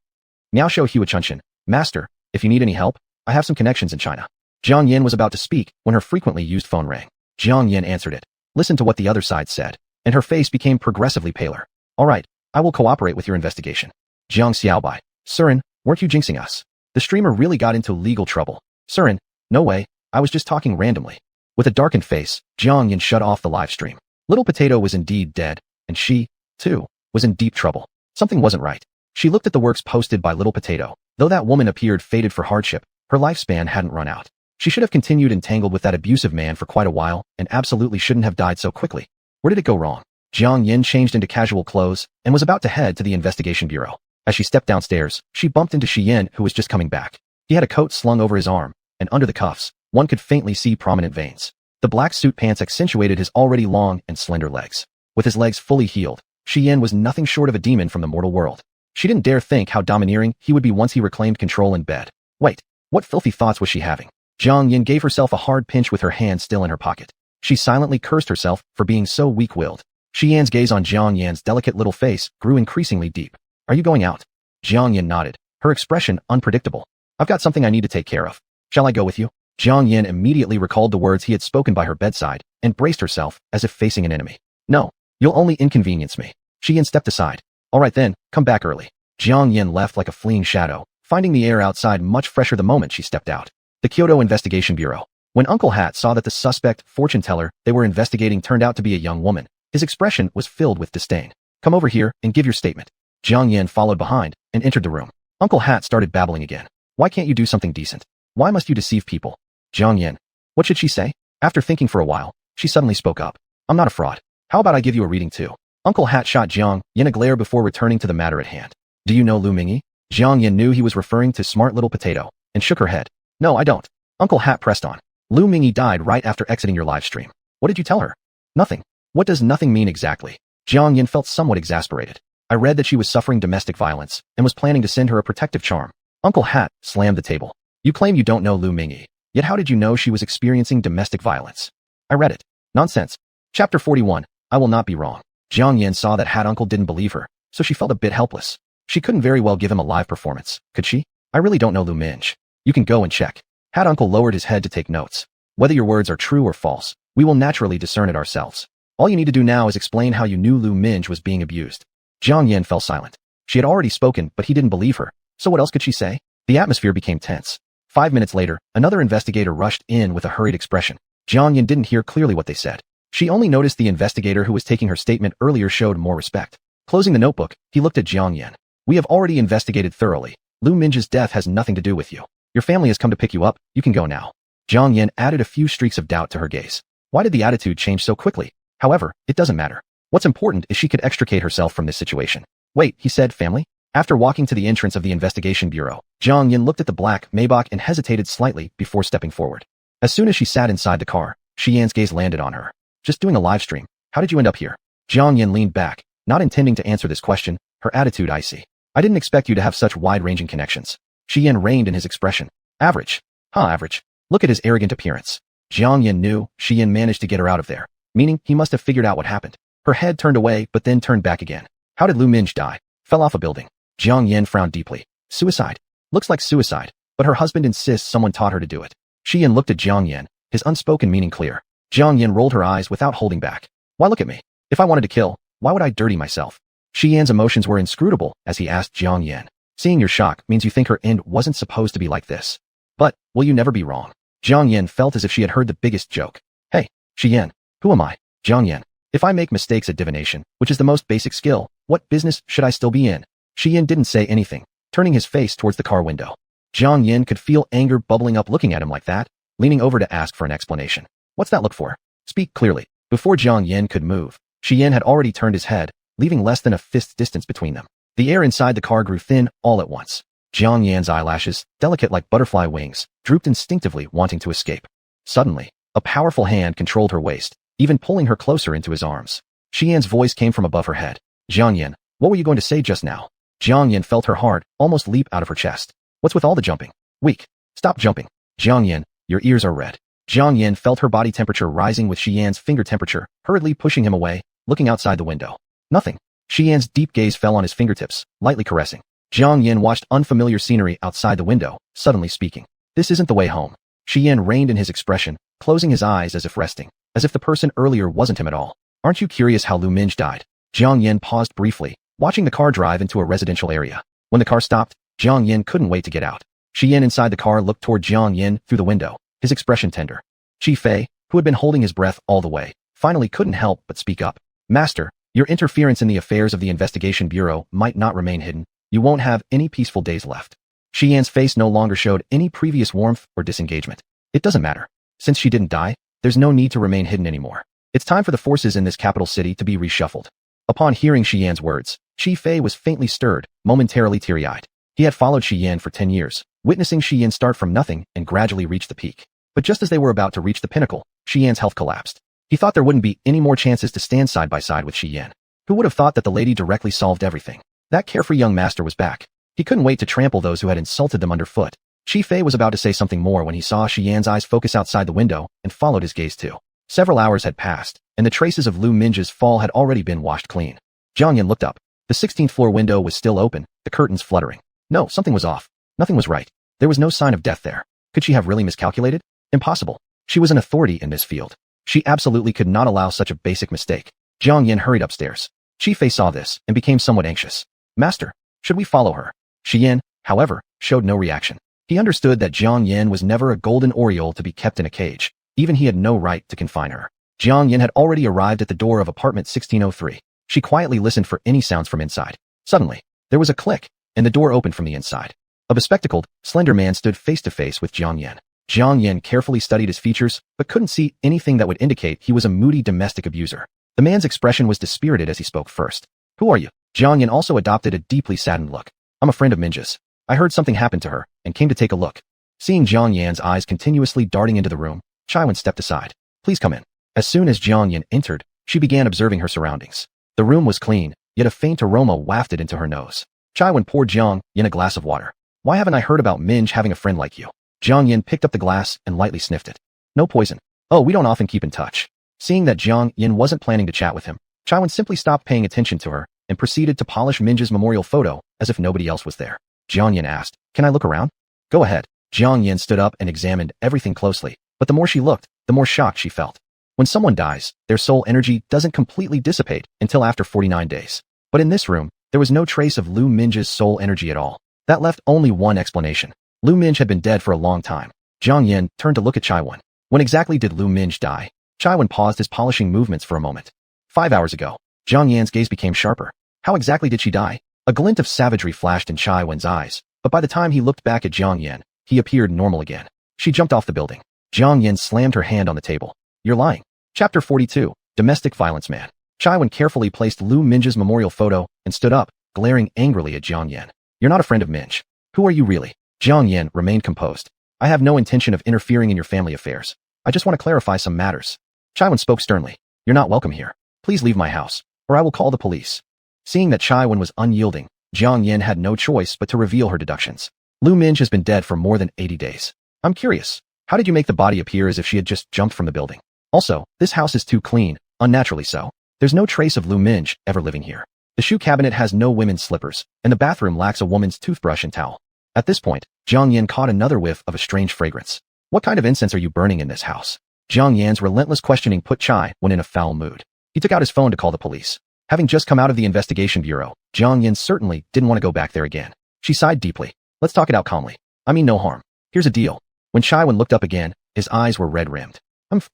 Miao Shou Hua Chunshin, Master, if you need any help, I have some connections in China. Jiang Yin was about to speak when her frequently used phone rang. Jiang Yin answered it, listened to what the other side said, and her face became progressively paler. All right, I will cooperate with your investigation. Jiang Xiaobai, Surin, weren't you jinxing us? The streamer really got into legal trouble. Surin, no way, I was just talking randomly. With a darkened face, Jiang Yin shut off the live stream. Little Potato was indeed dead, and she, too, was in deep trouble. Something wasn't right. She looked at the works posted by Little Potato. Though that woman appeared fated for hardship, her lifespan hadn't run out. She should have continued entangled with that abusive man for quite a while and absolutely shouldn't have died so quickly. Where did it go wrong? Jiang Yin changed into casual clothes and was about to head to the investigation bureau. As she stepped downstairs, she bumped into Xian, who was just coming back. He had a coat slung over his arm, and under the cuffs, one could faintly see prominent veins. The black suit pants accentuated his already long and slender legs. With his legs fully healed, Xian was nothing short of a demon from the mortal world. She didn't dare think how domineering he would be once he reclaimed control in bed. Wait, what filthy thoughts was she having? Jiang Yin gave herself a hard pinch with her hand still in her pocket. She silently cursed herself for being so weak-willed. Xian's gaze on Jiang Yan's delicate little face grew increasingly deep. Are you going out? Jiang Yin nodded, her expression unpredictable. I've got something I need to take care of. Shall I go with you? Jiang Yin immediately recalled the words he had spoken by her bedside and braced herself as if facing an enemy. No, you'll only inconvenience me. Xian stepped aside. All right then, come back early. Jiang Yin left like a fleeing shadow, finding the air outside much fresher the moment she stepped out. The Kyoto Investigation Bureau. When Uncle Hat saw that the suspect, fortune teller, they were investigating turned out to be a young woman, his expression was filled with disdain. Come over here and give your statement. Jiang Yin followed behind and entered the room. Uncle Hat started babbling again. Why can't you do something decent? Why must you deceive people? Jiang Yin. What should she say? After thinking for a while, she suddenly spoke up. I'm not a fraud. How about I give you a reading too? Uncle Hat shot Jiang Yin a glare before returning to the matter at hand. Do you know Lu Mingyi? Jiang Yin knew he was referring to smart Little Potato, and shook her head. No, I don't. Uncle Hat pressed on. Lu Mingyi died right after exiting your live stream. What did you tell her? Nothing. What does nothing mean exactly? Jiang Yin felt somewhat exasperated. I read that she was suffering domestic violence and was planning to send her a protective charm. Uncle Hat slammed the table. You claim you don't know Lu Mingyi, yet how did you know she was experiencing domestic violence? I read it. Nonsense. Chapter 41. I will not be wrong. Jiang Yin saw that Hat Uncle didn't believe her, so she felt a bit helpless. She couldn't very well give him a live performance, could she? I really don't know Lu Mingyi. You can go and check. Hat Uncle lowered his head to take notes. Whether your words are true or false, we will naturally discern it ourselves. All you need to do now is explain how you knew Lu Mingyi was being abused. Jiang Yin fell silent. She had already spoken, but he didn't believe her, so what else could she say? The atmosphere became tense. 5 minutes later, another investigator rushed in with a hurried expression. Jiang Yin didn't hear clearly what they said. She only noticed the investigator who was taking her statement earlier showed more respect. Closing the notebook, he looked at Jiang Yin. We have already investigated thoroughly. Lu Mingyi's death has nothing to do with you. Your family has come to pick you up, you can go now. Jiang Yin added a few streaks of doubt to her gaze. Why did the attitude change so quickly? However, it doesn't matter. What's important is she could extricate herself from this situation. Wait, he said, family? After walking to the entrance of the investigation bureau, Jiang Yin looked at the black Maybach and hesitated slightly before stepping forward. As soon as she sat inside the car, Xian's gaze landed on her. Just doing a live stream. How did you end up here? Jiang Yin leaned back, not intending to answer this question, her attitude icy. I didn't expect you to have such wide-ranging connections. Xian reined in his expression. Average. Average. Look at his arrogant appearance. Jiang Yin knew Xian managed to get her out of there, meaning he must have figured out what happened. Her head turned away but then turned back again. How did Lu Mingyi die? Fell off a building. Jiang Yin frowned deeply. Suicide. Looks like suicide, but her husband insists someone taught her to do it. Xian looked at Jiang Yin, his unspoken meaning clear. Jiang Yin rolled her eyes without holding back. Why look at me? If I wanted to kill, why would I dirty myself? Xian's emotions were inscrutable as he asked Jiang Yin. Seeing your shock means you think her end wasn't supposed to be like this. But, will you never be wrong? Jiang Yin felt as if she had heard the biggest joke. Hey, Xian, who am I? Jiang Yin. If I make mistakes at divination, which is the most basic skill, what business should I still be in? Xian didn't say anything, turning his face towards the car window. Jiang Yin could feel anger bubbling up looking at him like that, leaning over to ask for an explanation. What's that look for? Speak clearly. Before Jiang Yin could move, Xian had already turned his head, leaving less than a fist's distance between them. The air inside the car grew thin all at once. Jiang Yan's eyelashes, delicate like butterfly wings, drooped instinctively, wanting to escape. Suddenly, a powerful hand controlled her waist, even pulling her closer into his arms. Xian's voice came from above her head. Jiang Yin, what were you going to say just now? Jiang Yin felt her heart almost leap out of her chest. What's with all the jumping? Weak. Stop jumping. Jiang Yin, your ears are red. Jiang Yin felt her body temperature rising with Xian's finger temperature, hurriedly pushing him away, looking outside the window. Nothing. Shi Yan's deep gaze fell on his fingertips, lightly caressing. Jiang Yin watched unfamiliar scenery outside the window, suddenly speaking. This isn't the way home. Shi Yan reined in his expression, closing his eyes as if resting, as if the person earlier wasn't him at all. Aren't you curious how Lu Minj died? Jiang Yin paused briefly, watching the car drive into a residential area. When the car stopped, Jiang Yin couldn't wait to get out. Shi Yan inside the car looked toward Jiang Yin through the window, his expression tender. Qi Fei, who had been holding his breath all the way, finally couldn't help but speak up. Master, your interference in the affairs of the investigation bureau might not remain hidden. You won't have any peaceful days left. Shi Yan's face no longer showed any previous warmth or disengagement. It doesn't matter. Since she didn't die, there's no need to remain hidden anymore. It's time for the forces in this capital city to be reshuffled. Upon hearing Shi Yan's words, Qi Fei was faintly stirred, momentarily teary-eyed. He had followed Shi Yan for 10 years, witnessing Shi Yan start from nothing and gradually reach the peak. But just as they were about to reach the pinnacle, Shi Yan's health collapsed. He thought there wouldn't be any more chances to stand side by side with Shi Yan. Who would have thought that the lady directly solved everything? That carefree young master was back. He couldn't wait to trample those who had insulted them underfoot. Qi Fei was about to say something more when he saw Shi Yan's eyes focus outside the window and followed his gaze too. Several hours had passed, and the traces of Lu Minj's fall had already been washed clean. Jiang Yin looked up. The 16th floor window was still open, the curtains fluttering. No, something was off. Nothing was right. There was no sign of death there. Could she have really miscalculated? Impossible. She was an authority in this field. She absolutely could not allow such a basic mistake. Jiang Yin hurried upstairs. Qi Fei saw this and became somewhat anxious. Master, should we follow her? Shi Yan, however, showed no reaction. He understood that Jiang Yin was never a golden oriole to be kept in a cage. Even he had no right to confine her. Jiang Yin had already arrived at the door of apartment 1603. She quietly listened for any sounds from inside. Suddenly, there was a click, and the door opened from the inside. A bespectacled, slender man stood face to face with Jiang Yin. Jiang Yin carefully studied his features, but couldn't see anything that would indicate he was a moody domestic abuser. The man's expression was dispirited as he spoke first. Who are you? Jiang Yin also adopted a deeply saddened look. I'm a friend of Minja's. I heard something happened to her, and came to take a look. Seeing Jiang Yan's eyes continuously darting into the room, Chaiwen stepped aside. Please come in. As soon as Jiang Yin entered, she began observing her surroundings. The room was clean, yet a faint aroma wafted into her nose. Chaiwen poured Jiang Yin a glass of water. Why haven't I heard about Minj having a friend like you? Jiang Yin picked up the glass and lightly sniffed it. No poison. Oh, we don't often keep in touch. Seeing that Jiang Yin wasn't planning to chat with him, Chaiwen simply stopped paying attention to her and proceeded to polish Minja's memorial photo as if nobody else was there. Jiang Yin asked, Can I look around? Go ahead. Jiang Yin stood up and examined everything closely, but the more she looked, the more shocked she felt. When someone dies, their soul energy doesn't completely dissipate until after 49 days. But in this room, there was no trace of Lu Minj's soul energy at all. That left only one explanation. Lu Minj had been dead for a long time. Jiang Yin turned to look at Chaiwen. When exactly did Lu Minj die? Chaiwen paused his polishing movements for a moment. 5 hours ago. Jiang Yan's gaze became sharper. How exactly did she die? A glint of savagery flashed in Chaiwen's eyes, but by the time he looked back at Jiang Yin, he appeared normal again. She jumped off the building. Jiang Yin slammed her hand on the table. You're lying. Chapter 42, Domestic Violence Man. Chaiwen carefully placed Lu Minj's memorial photo and stood up, glaring angrily at Jiang Yin. You're not a friend of Minj. Who are you really? Jiang Yin remained composed. I have no intention of interfering in your family affairs. I just want to clarify some matters. Chaiwen spoke sternly. You're not welcome here. Please leave my house, or I will call the police. Seeing that Chaiwen was unyielding, Jiang Yin had no choice but to reveal her deductions. Lu Minj has been dead for more than 80 days. I'm curious. How did you make the body appear as if she had just jumped from the building? Also, this house is too clean, unnaturally so. There's no trace of Lu Minj ever living here. The shoe cabinet has no women's slippers, and the bathroom lacks a woman's toothbrush and towel. At this point, Jiang Yin caught another whiff of a strange fragrance. What kind of incense are you burning in this house? Jiang Yan's relentless questioning put Chai when in a foul mood. He took out his phone to call the police. Having just come out of the investigation bureau, Jiang Yin certainly didn't want to go back there again. She sighed deeply. Let's talk it out calmly. I mean no harm. Here's a deal. When Chaiwen looked up again, his eyes were red-rimmed.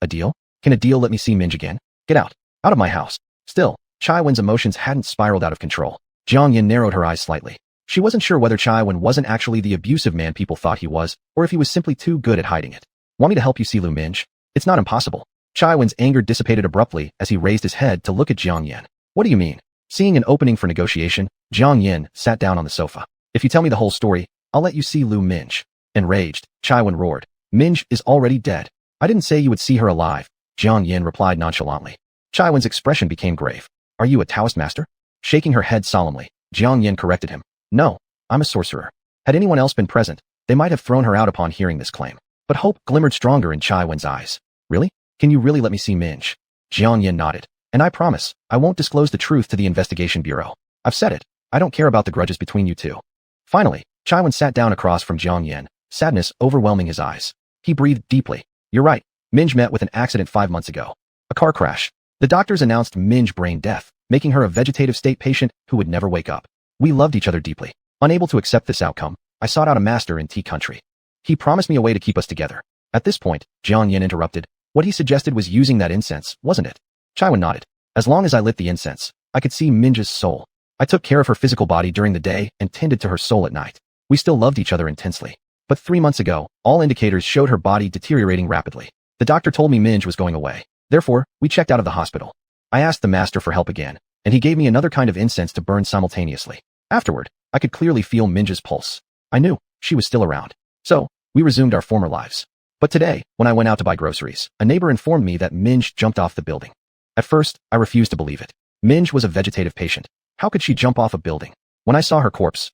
A deal? Can a deal let me see Minj again? Get out. Out of my house. Still, Chaiwen's emotions hadn't spiraled out of control. Jiang Yin narrowed her eyes slightly. She wasn't sure whether Chaiwen wasn't actually the abusive man people thought he was, or if he was simply too good at hiding it. Want me to help you see Lu Minj? It's not impossible. Chaiwen's anger dissipated abruptly as he raised his head to look at Jiang Yin. What do you mean? Seeing an opening for negotiation, Jiang Yin sat down on the sofa. If you tell me the whole story, I'll let you see Lu Minj. Enraged, Chaiwen roared. Minj is already dead. I didn't say you would see her alive. Jiang Yin replied nonchalantly. Chaiwen's expression became grave. Are you a Taoist master? Shaking her head solemnly, Jiang Yin corrected him. No, I'm a sorcerer. Had anyone else been present, they might have thrown her out upon hearing this claim. But hope glimmered stronger in Chaiwen's eyes. Really? Can you really let me see Minj? Jiang Yin nodded. And I promise, I won't disclose the truth to the investigation bureau. I've said it. I don't care about the grudges between you two. Finally, Chaiwan sat down across from Jiang Yin, sadness overwhelming his eyes. He breathed deeply. You're right. Minj met with an accident 5 months ago. A car crash. The doctors announced Minj brain death, making her a vegetative state patient who would never wake up. We loved each other deeply. Unable to accept this outcome, I sought out a master in tea country. He promised me a way to keep us together. At this point, Jiang Yin interrupted. What he suggested was using that incense, wasn't it? Chaiwan nodded. As long as I lit the incense, I could see Minj's soul. I took care of her physical body during the day and tended to her soul at night. We still loved each other intensely. But 3 months ago, all indicators showed her body deteriorating rapidly. The doctor told me Minj was going away. Therefore, we checked out of the hospital. I asked the master for help again, and he gave me another kind of incense to burn simultaneously. Afterward, I could clearly feel Minj's pulse. I knew she was still around. So, we resumed our former lives. But today, when I went out to buy groceries, a neighbor informed me that Minj jumped off the building. At first, I refused to believe it. Minj was a vegetative patient. How could she jump off a building? When I saw her corpse,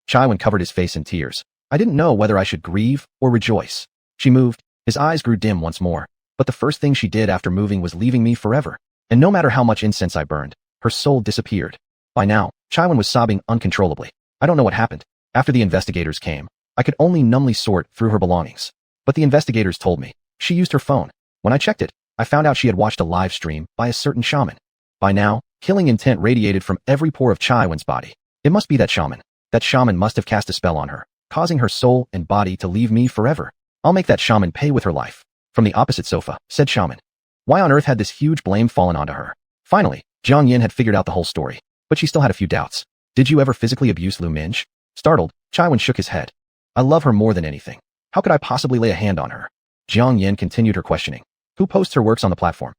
Chaiwan covered his face in tears. I didn't know whether I should grieve or rejoice. She moved. His eyes grew dim once more. But the first thing she did after moving was leaving me forever. And no matter how much incense I burned, her soul disappeared. By now, Chaiwan was sobbing uncontrollably. I don't know what happened. After the investigators came, I could only numbly sort through her belongings. But the investigators told me she used her phone. When I checked it, I found out she had watched a live stream by a certain shaman. By now, killing intent radiated from every pore of Chaiwan's body. It must be that shaman. That shaman must have cast a spell on her, causing her soul and body to leave me forever. I'll make that shaman pay with her life. From the opposite sofa, said shaman. Why on earth had this huge blame fallen onto her? Finally, Jiang Yin had figured out the whole story, but she still had a few doubts. Did you ever physically abuse Lu Minj? Startled, Chaiwan shook his head. I love her more than anything. How could I possibly lay a hand on her? Jiang Yin continued her questioning. Who posts her works on the platform?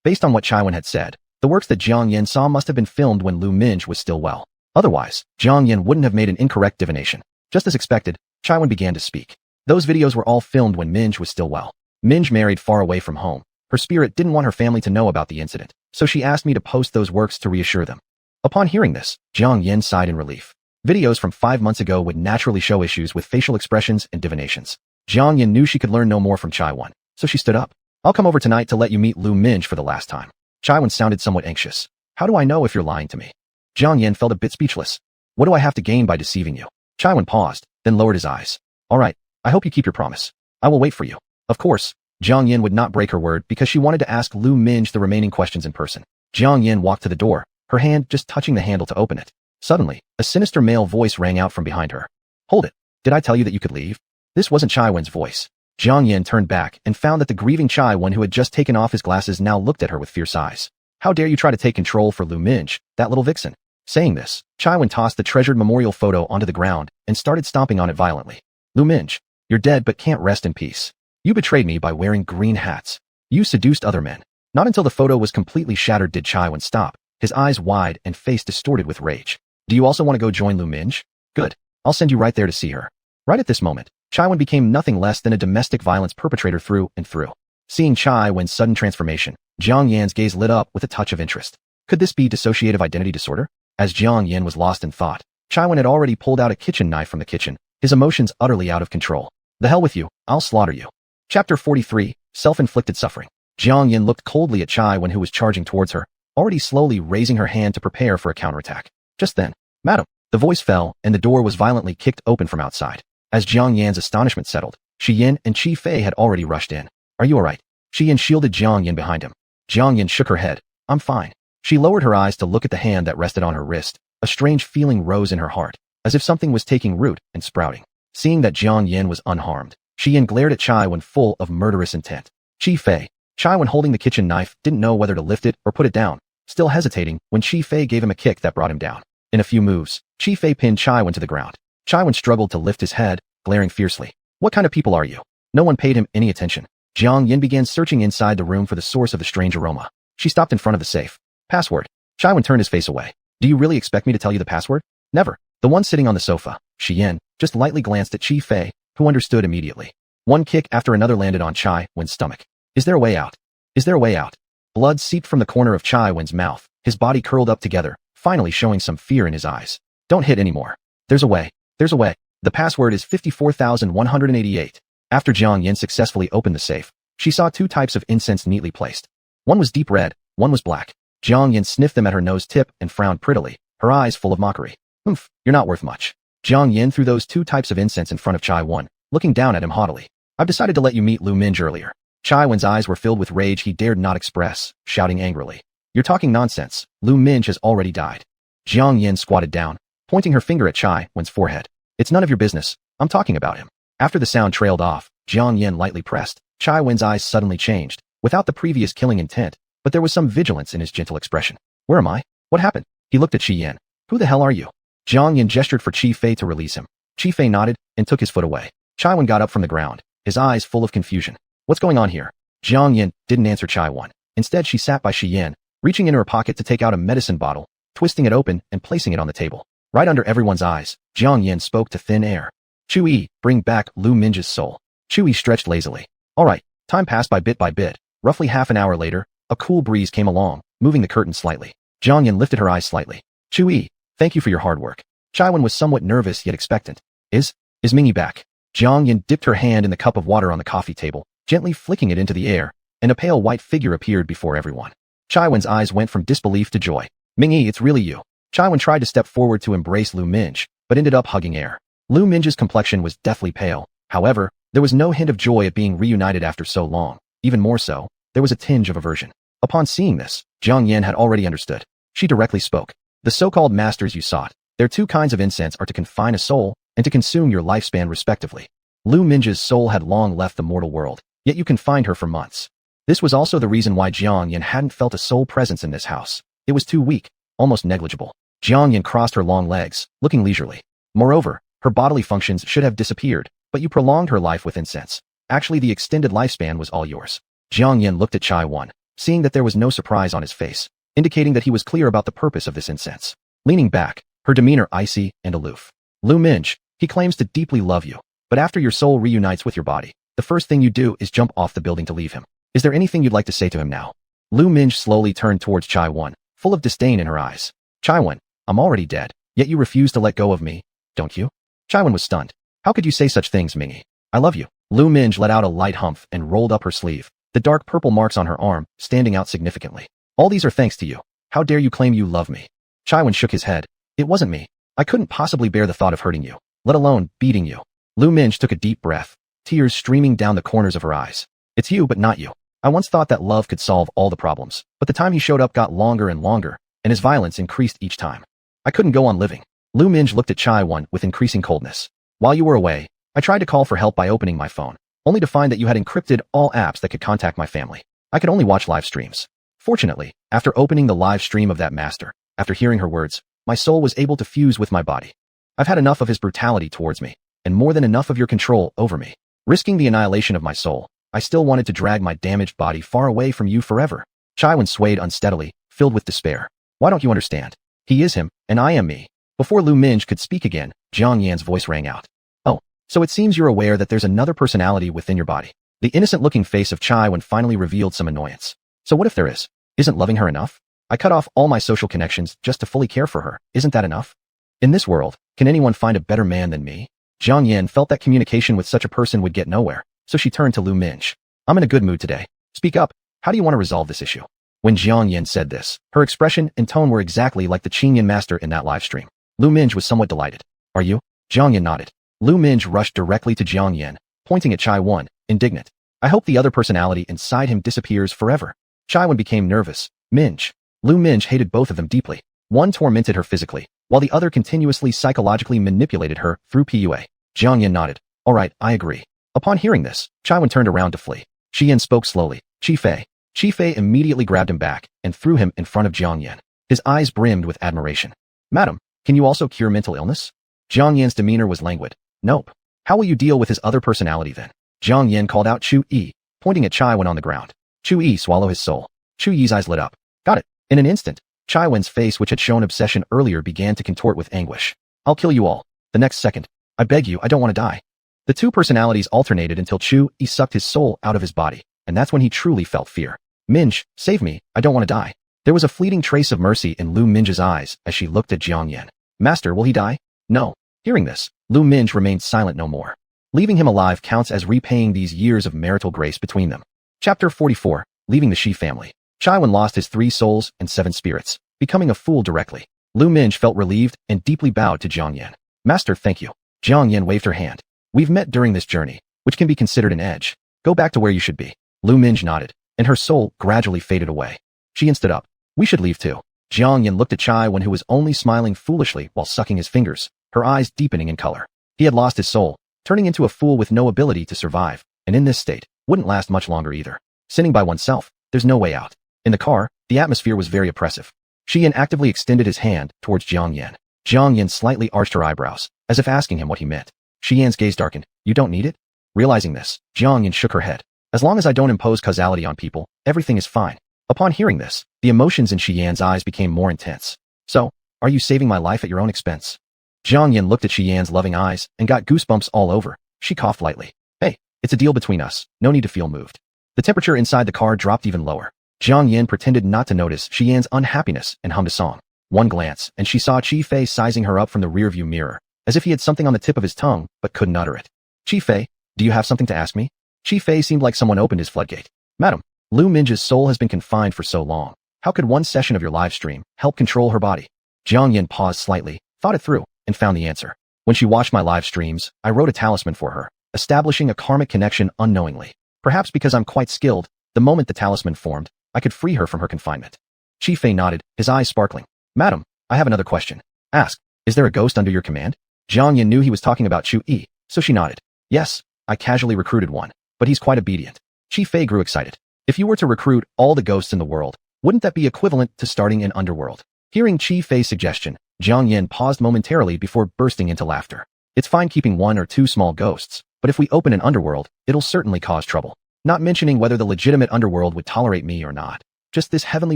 Based on what Chaiwan had said, the works that Jiang Yin saw must have been filmed when Lu Minj was still well. Otherwise, Jiang Yin wouldn't have made an incorrect divination. Just as expected, Chaiwan began to speak. Those videos were all filmed when Minj was still well. Minj married far away from home. Her spirit didn't want her family to know about the incident, so she asked me to post those works to reassure them. Upon hearing this, Jiang Yin sighed in relief. Videos from 5 months ago would naturally show issues with facial expressions and divinations. Jiang Yin knew she could learn no more from Chaiwan, so she stood up. I'll come over tonight to let you meet Lu Minj for the last time. Chaiwan sounded somewhat anxious. How do I know if you're lying to me? Jiang Yin felt a bit speechless. What do I have to gain by deceiving you? Chaiwan paused, then lowered his eyes. All right, I hope you keep your promise. I will wait for you. Of course, Jiang Yin would not break her word because she wanted to ask Lu Minj the remaining questions in person. Jiang Yin walked to the door, her hand just touching the handle to open it. Suddenly, a sinister male voice rang out from behind her. Hold it. Did I tell you that you could leave? This wasn't Chaiwan's voice. Jiang Yin turned back and found that the grieving Chaiwan who had just taken off his glasses now looked at her with fierce eyes. How dare you try to take control for Lu Minj, that little vixen? Saying this, Chaiwan tossed the treasured memorial photo onto the ground and started stomping on it violently. Lu Minj, you're dead but can't rest in peace. You betrayed me by wearing green hats. You seduced other men. Not until the photo was completely shattered did Chaiwan stop, his eyes wide and face distorted with rage. Do you also want to go join Lu Minj? Good. I'll send you right there to see her. Right at this moment, Chaiwan became nothing less than a domestic violence perpetrator through and through. Seeing Chaiwan's sudden transformation, Jiang Yin's gaze lit up with a touch of interest. Could this be dissociative identity disorder? As Jiang Yin was lost in thought, Chaiwan had already pulled out a kitchen knife from the kitchen, his emotions utterly out of control. The hell with you, I'll slaughter you. Chapter 43, Self-Inflicted Suffering. Jiang Yin looked coldly at Chaiwan who was charging towards her, already slowly raising her hand to prepare for a counterattack. Just then, Madam, the voice fell and the door was violently kicked open from outside. As Jiang Yan's astonishment settled, Shi Yin and Qi Fei had already rushed in. Are you alright? Shi Yin shielded Jiang Yin behind him. Jiang Yin shook her head. I'm fine. She lowered her eyes to look at the hand that rested on her wrist. A strange feeling rose in her heart, as if something was taking root and sprouting. Seeing that Jiang Yin was unharmed, Shi Yin glared at Chaiwan full of murderous intent. Qi Fei. Chaiwan holding the kitchen knife didn't know whether to lift it or put it down, still hesitating when Qi Fei gave him a kick that brought him down. In a few moves, Qi Fei pinned Chaiwan to the ground. Chaiwan struggled to lift his head, glaring fiercely. What kind of people are you? No one paid him any attention. Jiang Yin began searching inside the room for the source of the strange aroma. She stopped in front of the safe. Password. Chaiwan turned his face away. Do you really expect me to tell you the password? Never. The one sitting on the sofa, Shi Yin, just lightly glanced at Qi Fei, who understood immediately. One kick after another landed on Chaiwan's stomach. Is there a way out? Is there a way out? Blood seeped from the corner of Chaiwan's mouth, his body curled up together, finally showing some fear in his eyes. Don't hit anymore. There's a way. There's a way. The password is 54,188. After Jiang Yin successfully opened the safe, she saw 2 types of incense neatly placed. One was deep red, One was black. Jiang Yin sniffed them at her nose tip and frowned prettily, her eyes full of mockery. Oomph, you're not worth much. Jiang Yin threw those 2 types of incense in front of Chai Wan, looking down at him haughtily. I've decided to let you meet Lu Minj earlier. Chai Wan's eyes were filled with rage he dared not express, shouting angrily. You're talking nonsense. Lu Minj has already died. Jiang Yin squatted down, pointing her finger at Chai Wan's forehead. It's none of your business. I'm talking about him. After the sound trailed off, Jiang Yin lightly pressed. Chai Wan's eyes suddenly changed, without the previous killing intent, but there was some vigilance in his gentle expression. Where am I? What happened? He looked at Qi Yan. Who the hell are you? Jiang Yin gestured for Qi Fei to release him. Qi Fei nodded and took his foot away. Chai Wan got up from the ground, his eyes full of confusion. What's going on here? Jiang Yin didn't answer Chai Wan. Instead, she sat by Qi Yan, reaching into her pocket to take out a medicine bottle, twisting it open and placing it on the table. Right under everyone's eyes, Jiang Yin spoke to thin air. Chu-yi, bring back Lu Minj's soul. Chu-yi stretched lazily. All right. Time passed by bit. Roughly half an hour later, a cool breeze came along, moving the curtain slightly. Jiang Yin lifted her eyes slightly. Chu-yi, thank you for your hard work. Chai Wan was somewhat nervous yet expectant. Is Mingyi back? Jiang Yin dipped her hand in the cup of water on the coffee table, gently flicking it into the air, and a pale white figure appeared before everyone. Chai Wan's eyes went from disbelief to joy. Mingyi, it's really you. Chai Wan tried to step forward to embrace Lu Minj, but ended up hugging air. Lu Minj's complexion was deathly pale. However, there was no hint of joy at being reunited after so long. Even more so, there was a tinge of aversion. Upon seeing this, Jiang Yin had already understood. She directly spoke. The so-called masters you sought, their 2 kinds of incense are to confine a soul and to consume your lifespan respectively. Lu Minj's soul had long left the mortal world, yet you confined her for months. This was also the reason why Jiang Yin hadn't felt a soul presence in this house. It was too weak, almost negligible. Jiang Yin crossed her long legs, looking leisurely. Moreover, her bodily functions should have disappeared, but you prolonged her life with incense. Actually, the extended lifespan was all yours. Jiang Yin looked at Chai Wan, seeing that there was no surprise on his face, indicating that he was clear about the purpose of this incense. Leaning back, her demeanor icy and aloof. Lu Minj, he claims to deeply love you, but after your soul reunites with your body, the first thing you do is jump off the building to leave him. Is there anything you'd like to say to him now? Lu Minj slowly turned towards Chai Wan, full of disdain in her eyes. Chai Wan, I'm already dead, yet you refuse to let go of me, don't you? Chai Wan was stunned. How could you say such things, Mingyi? I love you. Lu Minj let out a light humph and rolled up her sleeve, the dark purple marks on her arm standing out significantly. All these are thanks to you. How dare you claim you love me? Chai Wan shook his head. It wasn't me. I couldn't possibly bear the thought of hurting you, let alone beating you. Lu Minj took a deep breath, tears streaming down the corners of her eyes. It's you but not you. I once thought that love could solve all the problems, but the time he showed up got longer and longer, and his violence increased each time. I couldn't go on living. Lu Minj looked at Chai Wan with increasing coldness. While you were away, I tried to call for help by opening my phone, only to find that you had encrypted all apps that could contact my family. I could only watch live streams. Fortunately, after opening the live stream of that master, after hearing her words, my soul was able to fuse with my body. I've had enough of his brutality towards me, and more than enough of your control over me. Risking the annihilation of my soul, I still wanted to drag my damaged body far away from you forever. Chai Wan swayed unsteadily, filled with despair. Why don't you understand? He is him, and I am me. Before Lu Minj could speak again, Jiang Yan's voice rang out. Oh, so it seems you're aware that there's another personality within your body. The innocent-looking face of Chai Wan finally revealed some annoyance. So what if there is? Isn't loving her enough? I cut off all my social connections just to fully care for her. Isn't that enough? In this world, can anyone find a better man than me? Jiang Yan felt that communication with such a person would get nowhere, so she turned to Lu Minj. I'm in a good mood today. Speak up. How do you want to resolve this issue? When Jiang Yan said this, her expression and tone were exactly like the Qingyan master in that live stream. Lu Minj was somewhat delighted. Are you? Jiang Yan nodded. Lu Minj rushed directly to Jiang Yan, pointing at Chai Wan, indignant. I hope the other personality inside him disappears forever. Chai Wan became nervous. Minj. Lu Minj hated both of them deeply. One tormented her physically, while the other continuously psychologically manipulated her through PUA. Jiang Yan nodded. All right, I agree. Upon hearing this, Chai Wan turned around to flee. Qi Yan spoke slowly. Qi Fei. Qi Fei immediately grabbed him back and threw him in front of Jiang Yan. His eyes brimmed with admiration. Madam, can you also cure mental illness? Jiang Yan's demeanor was languid. Nope. How will you deal with his other personality then? Jiang Yan called out Chu Yi, pointing at Chai Wan on the ground. Chu Yi swallow his soul. Chu Yi's eyes lit up. Got it. In an instant, Chai Wan's face, which had shown obsession earlier, began to contort with anguish. I'll kill you all. The next second. I beg you, I don't want to die. The two personalities alternated until Chu Yi sucked his soul out of his body, and that's when he truly felt fear. Minj, save me, I don't want to die. There was a fleeting trace of mercy in Lu Minj's eyes as she looked at Jiang Yan. Master, will he die? No. Hearing this, Lu Minj remained silent no more. Leaving him alive counts as repaying these years of marital grace between them. Chapter 44, Leaving the Shi family. Chaiwan lost his 3 souls and 7 spirits, becoming a fool directly. Lu Minj felt relieved and deeply bowed to Jiang Yan. Master, thank you. Jiang Yan waved her hand. We've met during this journey, which can be considered an edge. Go back to where you should be. Lu Minj nodded, and her soul gradually faded away. She stood up. We should leave too. Jiang Yan looked at Chaiwan, who was only smiling foolishly while sucking his fingers, her eyes deepening in color. He had lost his soul, turning into a fool with no ability to survive, and in this state, wouldn't last much longer either. Sinning by oneself, there's no way out. In the car, the atmosphere was very oppressive. Shi Yan actively extended his hand towards Jiang Yan. Jiang Yan slightly arched her eyebrows, as if asking him what he meant. Shi Yan's gaze darkened. You don't need it? Realizing this, Jiang Yan shook her head. As long as I don't impose causality on people, everything is fine. Upon hearing this, the emotions in Shi Yan's eyes became more intense. So, are you saving my life at your own expense? Jiang Yan looked at Shi Yan's loving eyes and got goosebumps all over. She coughed lightly. Hey, it's a deal between us. No need to feel moved. The temperature inside the car dropped even lower. Jiang Yan pretended not to notice Shi Yan's unhappiness and hummed a song. One glance, and she saw Qi Fei sizing her up from the rearview mirror, as if he had something on the tip of his tongue but couldn't utter it. Qi Fei, do you have something to ask me? Qi Fei seemed like someone opened his floodgate. Madam, Lu Minj's soul has been confined for so long. How could one session of your live stream help control her body? Jiang Yan paused slightly, thought it through, and found the answer. When she watched my live streams, I wrote a talisman for her, establishing a karmic connection unknowingly. Perhaps because I'm quite skilled, the moment the talisman formed, I could free her from her confinement. Qi Fei nodded, his eyes sparkling. Madam, I have another question. Ask, is there a ghost under your command? Jiang Yan knew he was talking about Chu Yi, so she nodded. Yes, I casually recruited one, but he's quite obedient. Qi Fei grew excited. If you were to recruit all the ghosts in the world, wouldn't that be equivalent to starting an underworld? Hearing Qi Fei's suggestion, Jiang Yan paused momentarily before bursting into laughter. It's fine keeping 1 or 2 small ghosts, but if we open an underworld, it'll certainly cause trouble. Not mentioning whether the legitimate underworld would tolerate me or not. Just this heavenly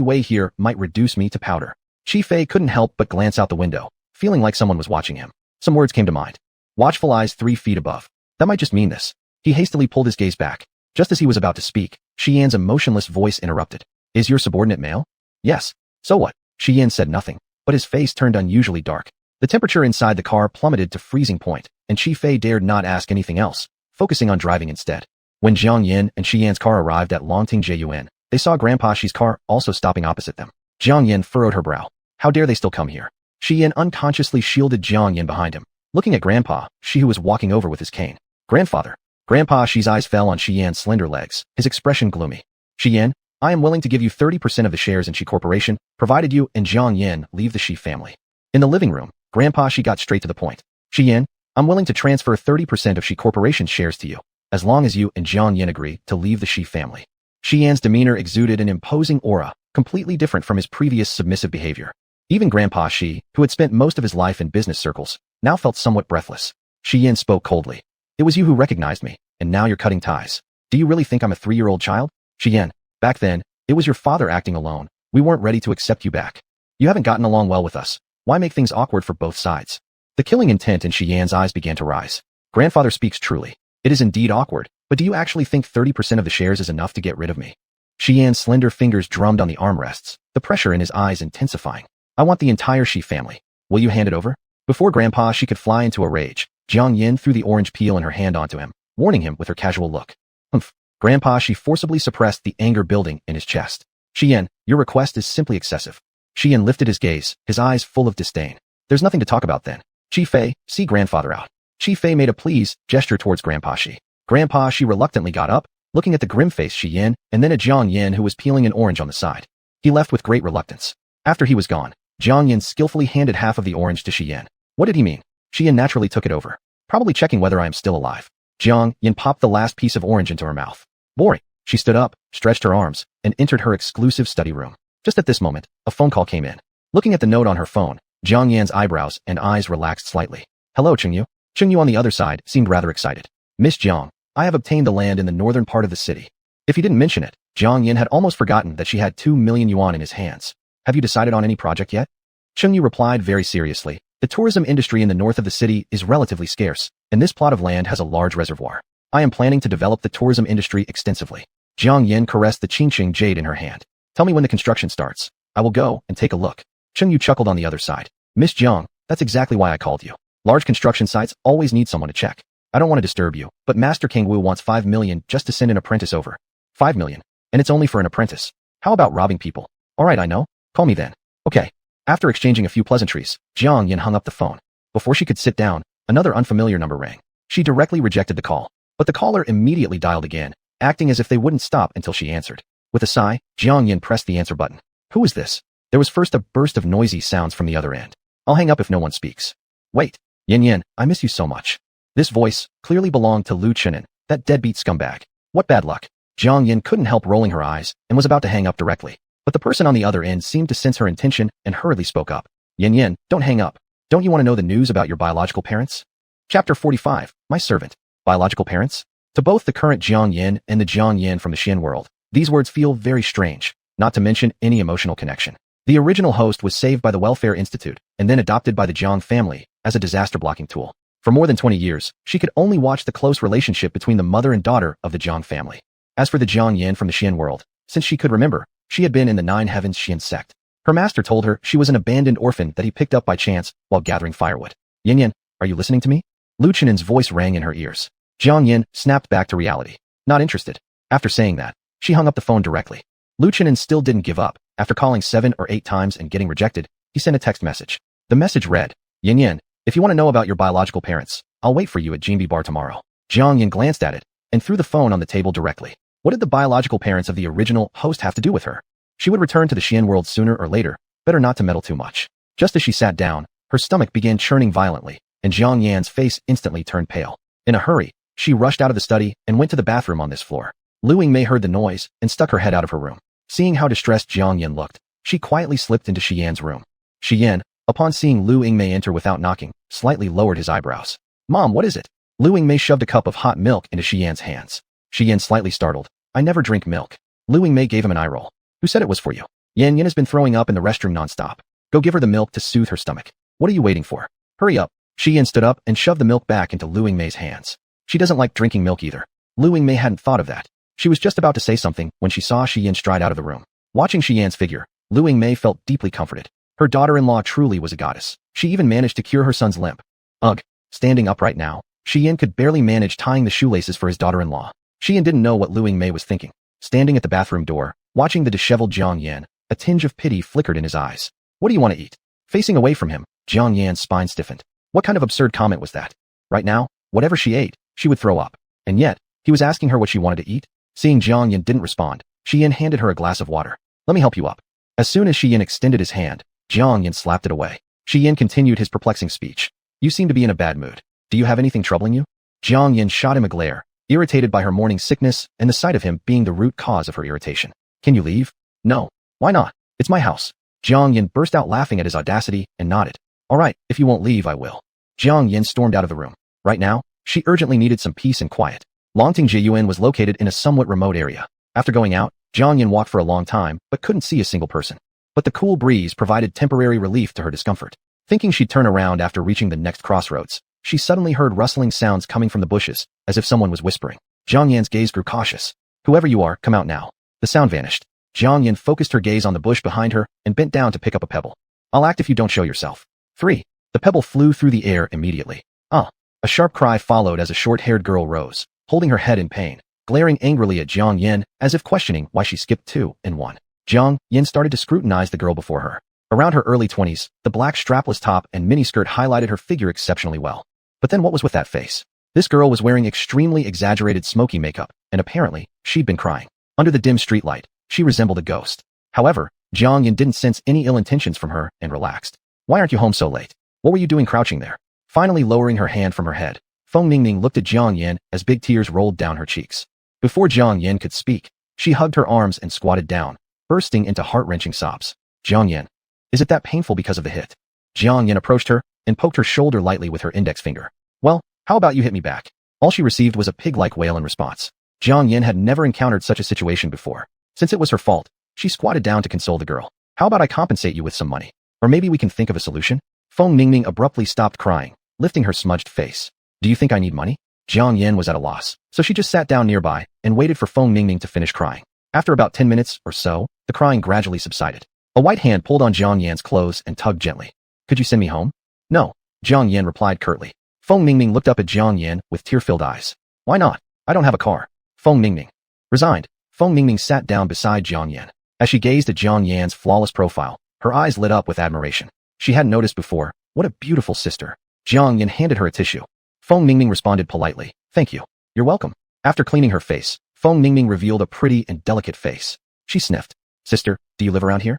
way here might reduce me to powder. Qi Fei couldn't help but glance out the window, feeling like someone was watching him. Some words came to mind. Watchful eyes 3 feet above. That might just mean this. He hastily pulled his gaze back. Just as he was about to speak, Shi Yan's emotionless voice interrupted. Is your subordinate male? Yes. So what? Shi Yan said nothing, but his face turned unusually dark. The temperature inside the car plummeted to freezing point, and Qi Fei dared not ask anything else, focusing on driving instead. When Jiang Yan and Shi Yan's car arrived at Longting Jiyuan, they saw Grandpa Shi's car also stopping opposite them. Jiang Yan furrowed her brow. How dare they still come here? Shi Yan unconsciously shielded Jiang Yan behind him, looking at Grandpa Shi, who was walking over with his cane. Grandfather. Grandpa Shi's eyes fell on Shi Yan's slender legs, his expression gloomy. Shi Yan, I am willing to give you 30% of the shares in Shi Corporation, provided you and Jiang Yan leave the Shi family. In the living room, Grandpa Shi got straight to the point. Shi Yan, I'm willing to transfer 30% of Shi Corporation's shares to you, as long as you and Jiang Yan agree to leave the Shi family. Shi Yan's demeanor exuded an imposing aura, completely different from his previous submissive behavior. Even Grandpa Shi, who had spent most of his life in business circles, now felt somewhat breathless. Shi Yan spoke coldly. It was you who recognized me, and now you're cutting ties. Do you really think I'm a 3-year-old child? Shi Yan, back then, it was your father acting alone. We weren't ready to accept you back. You haven't gotten along well with us. Why make things awkward for both sides? The killing intent in Shi Yan's eyes began to rise. Grandfather speaks truly. It is indeed awkward, but do you actually think 30% of the shares is enough to get rid of me? Shi Yan's slender fingers drummed on the armrests, the pressure in his eyes intensifying. I want the entire Shi family. Will you hand it over? Before Grandpa Shi could fly into a rage, Jiang Yan threw the orange peel in her hand onto him, warning him with her casual look. Humph. Grandpa Shi forcibly suppressed the anger building in his chest. Shi Yan, your request is simply excessive. Shi Yan lifted his gaze, his eyes full of disdain. There's nothing to talk about then. Qi Fei, see Grandfather out. Qi Fei made a please gesture towards Grandpa Shi. Grandpa Shi reluctantly got up, looking at the grim-faced Shi Yan, and then at Jiang Yan, who was peeling an orange on the side. He left with great reluctance. After he was gone, Jiang Yan skillfully handed half of the orange to Shi Yan. What did he mean? Shi Yan naturally took it over, probably checking whether I am still alive. Jiang Yan popped the last piece of orange into her mouth. Boring. She stood up, stretched her arms, and entered her exclusive study room. Just at this moment, a phone call came in. Looking at the note on her phone, Jiang Yan's eyebrows and eyes relaxed slightly. Hello, Chengyu. Chengyu on the other side seemed rather excited. Miss Jiang, I have obtained the land in the northern part of the city. If he didn't mention it, Jiang Yan had almost forgotten that she had 2 million yuan in his hands. Have you decided on any project yet? Chengyu replied very seriously. The tourism industry in the north of the city is relatively scarce, and this plot of land has a large reservoir. I am planning to develop the tourism industry extensively. Jiang Yan caressed the Qingqing jade in her hand. Tell me when the construction starts. I will go and take a look. Chengyu chuckled on the other side. Miss Jiang, that's exactly why I called you. Large construction sites always need someone to check. I don't want to disturb you, but Master King Wu wants 5 million just to send an apprentice over. 5 million. And it's only for an apprentice. How about robbing people? Alright, I know. Call me then. Okay. After exchanging a few pleasantries, Jiang Yin hung up the phone. Before she could sit down, another unfamiliar number rang. She directly rejected the call, but the caller immediately dialed again, acting as if they wouldn't stop until she answered. With a sigh, Jiang Yin pressed the answer button. Who is this? There was first a burst of noisy sounds from the other end. I'll hang up if no one speaks. Wait. Yin Yin, I miss you so much. This voice clearly belonged to Lu Chinen, that deadbeat scumbag. What bad luck. Jiang Yin couldn't help rolling her eyes and was about to hang up directly. But the person on the other end seemed to sense her intention and hurriedly spoke up. Yin Yin, don't hang up. Don't you want to know the news about your biological parents? Chapter 45, My Servant. Biological parents? To both the current Jiang Yin and the Jiang Yin from the Xian world, these words feel very strange, not to mention any emotional connection. The original host was saved by the Welfare Institute and then adopted by the Jiang family as a disaster-blocking tool. For more than 20 years, she could only watch the close relationship between the mother and daughter of the Jiang family. As for the Jiang Yin from the Xian world, since she could remember, she had been in the Nine Heavens Xian sect. Her master told her she was an abandoned orphan that he picked up by chance while gathering firewood. Yin Yin, are you listening to me? Lu Chenen's voice rang in her ears. Jiang Yin snapped back to reality. Not interested. After saying that, she hung up the phone directly. Lu Chenen still didn't give up. After calling 7 or 8 times and getting rejected, he sent a text message. The message read, Yin Yin, if you want to know about your biological parents, I'll wait for you at Jinbi Bar tomorrow. Jiang Yin glanced at it and threw the phone on the table directly. What did the biological parents of the original host have to do with her? She would return to the Xian world sooner or later, better not to meddle too much. Just as she sat down, her stomach began churning violently, and Jiang Yan's face instantly turned pale. In a hurry, she rushed out of the study and went to the bathroom on this floor. Lu Yingmei heard the noise and stuck her head out of her room. Seeing how distressed Jiang Yin looked, she quietly slipped into Shi Yan's room. Shi Yan, upon seeing Lu Yingmei enter without knocking, slightly lowered his eyebrows. Mom, what is it? Lu Yingmei shoved a cup of hot milk into Shi Yan's hands. Shi Yan slightly startled. I never drink milk. Lu Yingmei gave him an eye roll. Who said it was for you? Yan Yin has been throwing up in the restroom nonstop. Go give her the milk to soothe her stomach. What are you waiting for? Hurry up. Shi Yan stood up and shoved the milk back into Lu Yingmei's hands. She doesn't like drinking milk either. Lu Yingmei hadn't thought of that. She was just about to say something when she saw Shi Yan stride out of the room. Watching Shi Yan's figure, Lu Yingmei felt deeply comforted. Her daughter-in-law truly was a goddess. She even managed to cure her son's limp. Ugh. Standing upright now, Shi Yan could barely manage tying the shoelaces for his daughter-in-law. Shi Yan didn't know what Lu Yingmei was thinking. Standing at the bathroom door, watching the disheveled Jiang Yan, a tinge of pity flickered in his eyes. What do you want to eat? Facing away from him, Jiang Yan's spine stiffened. What kind of absurd comment was that? Right now, whatever she ate, she would throw up. And yet, he was asking her what she wanted to eat? Seeing Jiang Yan didn't respond, Shi Yan handed her a glass of water. Let me help you up. As soon as Shi Yan extended his hand, Jiang Yan slapped it away. Shi Yan continued his perplexing speech. You seem to be in a bad mood. Do you have anything troubling you? Jiang Yan shot him a glare, irritated by her morning sickness and the sight of him being the root cause of her irritation. Can you leave? No. Why not? It's my house. Jiang Yan burst out laughing at his audacity and nodded. All right, if you won't leave, I will. Jiang Yan stormed out of the room. Right now, she urgently needed some peace and quiet. Longting Jiyuan was located in a somewhat remote area. After going out, Jiang Yan walked for a long time but couldn't see a single person. But the cool breeze provided temporary relief to her discomfort. Thinking she'd turn around after reaching the next crossroads, she suddenly heard rustling sounds coming from the bushes, as if someone was whispering. Jiang Yan's gaze grew cautious. Whoever you are, come out now. The sound vanished. Jiang Yan focused her gaze on the bush behind her and bent down to pick up a pebble. I'll act if you don't show yourself. 3. The pebble flew through the air immediately. Ah! A sharp cry followed as a short-haired girl rose, holding her head in pain, glaring angrily at Jiang Yan as if questioning why she skipped 2 and 1. Jiang Yan started to scrutinize the girl before her. Around her early 20s, the black strapless top and miniskirt highlighted her figure exceptionally well. But then what was with that face? This girl was wearing extremely exaggerated smoky makeup, and apparently, she'd been crying. Under the dim streetlight, she resembled a ghost. However, Jiang Yan didn't sense any ill intentions from her and relaxed. Why aren't you home so late? What were you doing crouching there? Finally lowering her hand from her head, Feng Ningning looked at Jiang Yan as big tears rolled down her cheeks. Before Jiang Yan could speak, she hugged her arms and squatted down, bursting into heart-wrenching sobs. Jiang Yan. Is it that painful because of the hit? Jiang Yan approached her and poked her shoulder lightly with her index finger. Well, how about you hit me back? All she received was a pig-like wail in response. Jiang Yan had never encountered such a situation before. Since it was her fault, she squatted down to console the girl. How about I compensate you with some money? Or maybe we can think of a solution? Feng Ningning abruptly stopped crying, lifting her smudged face. Do you think I need money? Jiang Yan was at a loss, so she just sat down nearby and waited for Feng Ningning to finish crying. After about 10 minutes or so, the crying gradually subsided. A white hand pulled on Jiang Yan's clothes and tugged gently. Could you send me home? No, Jiang Yan replied curtly. Feng Ningning looked up at Jiang Yan with tear-filled eyes. Why not? I don't have a car. Feng Ningning. Resigned, Feng Ningning sat down beside Jiang Yan. As she gazed at Jiang Yan's flawless profile, her eyes lit up with admiration. She hadn't noticed before. What a beautiful sister. Jiang Yan handed her a tissue. Feng Ningning responded politely. Thank you. You're welcome. After cleaning her face, Feng Ningning revealed a pretty and delicate face. She sniffed. Sister, do you live around here?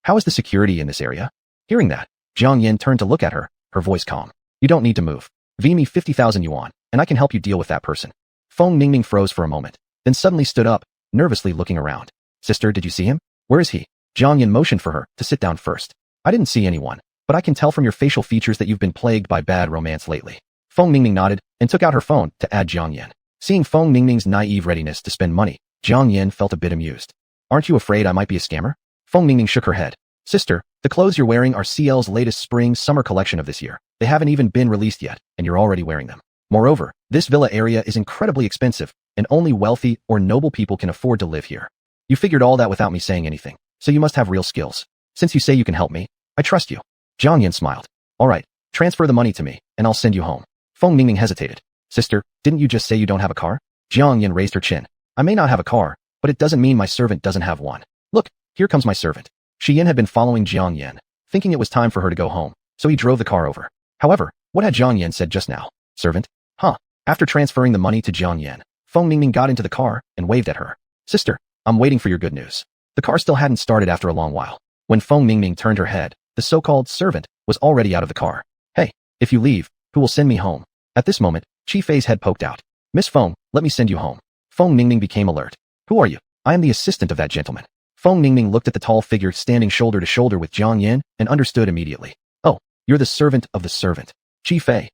How is the security in this area? Hearing that, Jiang Yan turned to look at her, her voice calm. You don't need to move. V me 50,000 yuan, and I can help you deal with that person. Feng Ningning froze for a moment, then suddenly stood up, nervously looking around. Sister, did you see him? Where is he? Jiang Yan motioned for her to sit down first. I didn't see anyone, but I can tell from your facial features that you've been plagued by bad romance lately. Feng Ningning nodded and took out her phone to add Jiang Yan. Seeing Feng Ningning's naive readiness to spend money, Jiang Yan felt a bit amused. Aren't you afraid I might be a scammer? Feng Ningning shook her head. Sister, the clothes you're wearing are CL's latest spring-summer collection of this year. They haven't even been released yet, and you're already wearing them. Moreover, this villa area is incredibly expensive, and only wealthy or noble people can afford to live here. You figured all that without me saying anything, so you must have real skills. Since you say you can help me, I trust you. Jiang Yan smiled. All right, transfer the money to me, and I'll send you home. Feng Ningning hesitated. Sister, didn't you just say you don't have a car? Jiang Yan raised her chin. I may not have a car, but it doesn't mean my servant doesn't have one. Look, here comes my servant. Shi Yin had been following Jiang Yan, thinking it was time for her to go home, so he drove the car over. However, what had Jiang Yan said just now? Servant? Huh. After transferring the money to Jiang Yan, Feng Ningning got into the car and waved at her. Sister, I'm waiting for your good news. The car still hadn't started after a long while. When Feng Ningning turned her head, the so-called servant was already out of the car. Hey, if you leave, who will send me home? At this moment, Chi Fei's head poked out. Miss Feng, let me send you home. Feng Ningning became alert. Who are you? I am the assistant of that gentleman. Feng Ningning looked at the tall figure standing shoulder to shoulder with Jiang Yan and understood immediately. Oh, you're the servant of the servant. Chi Fei.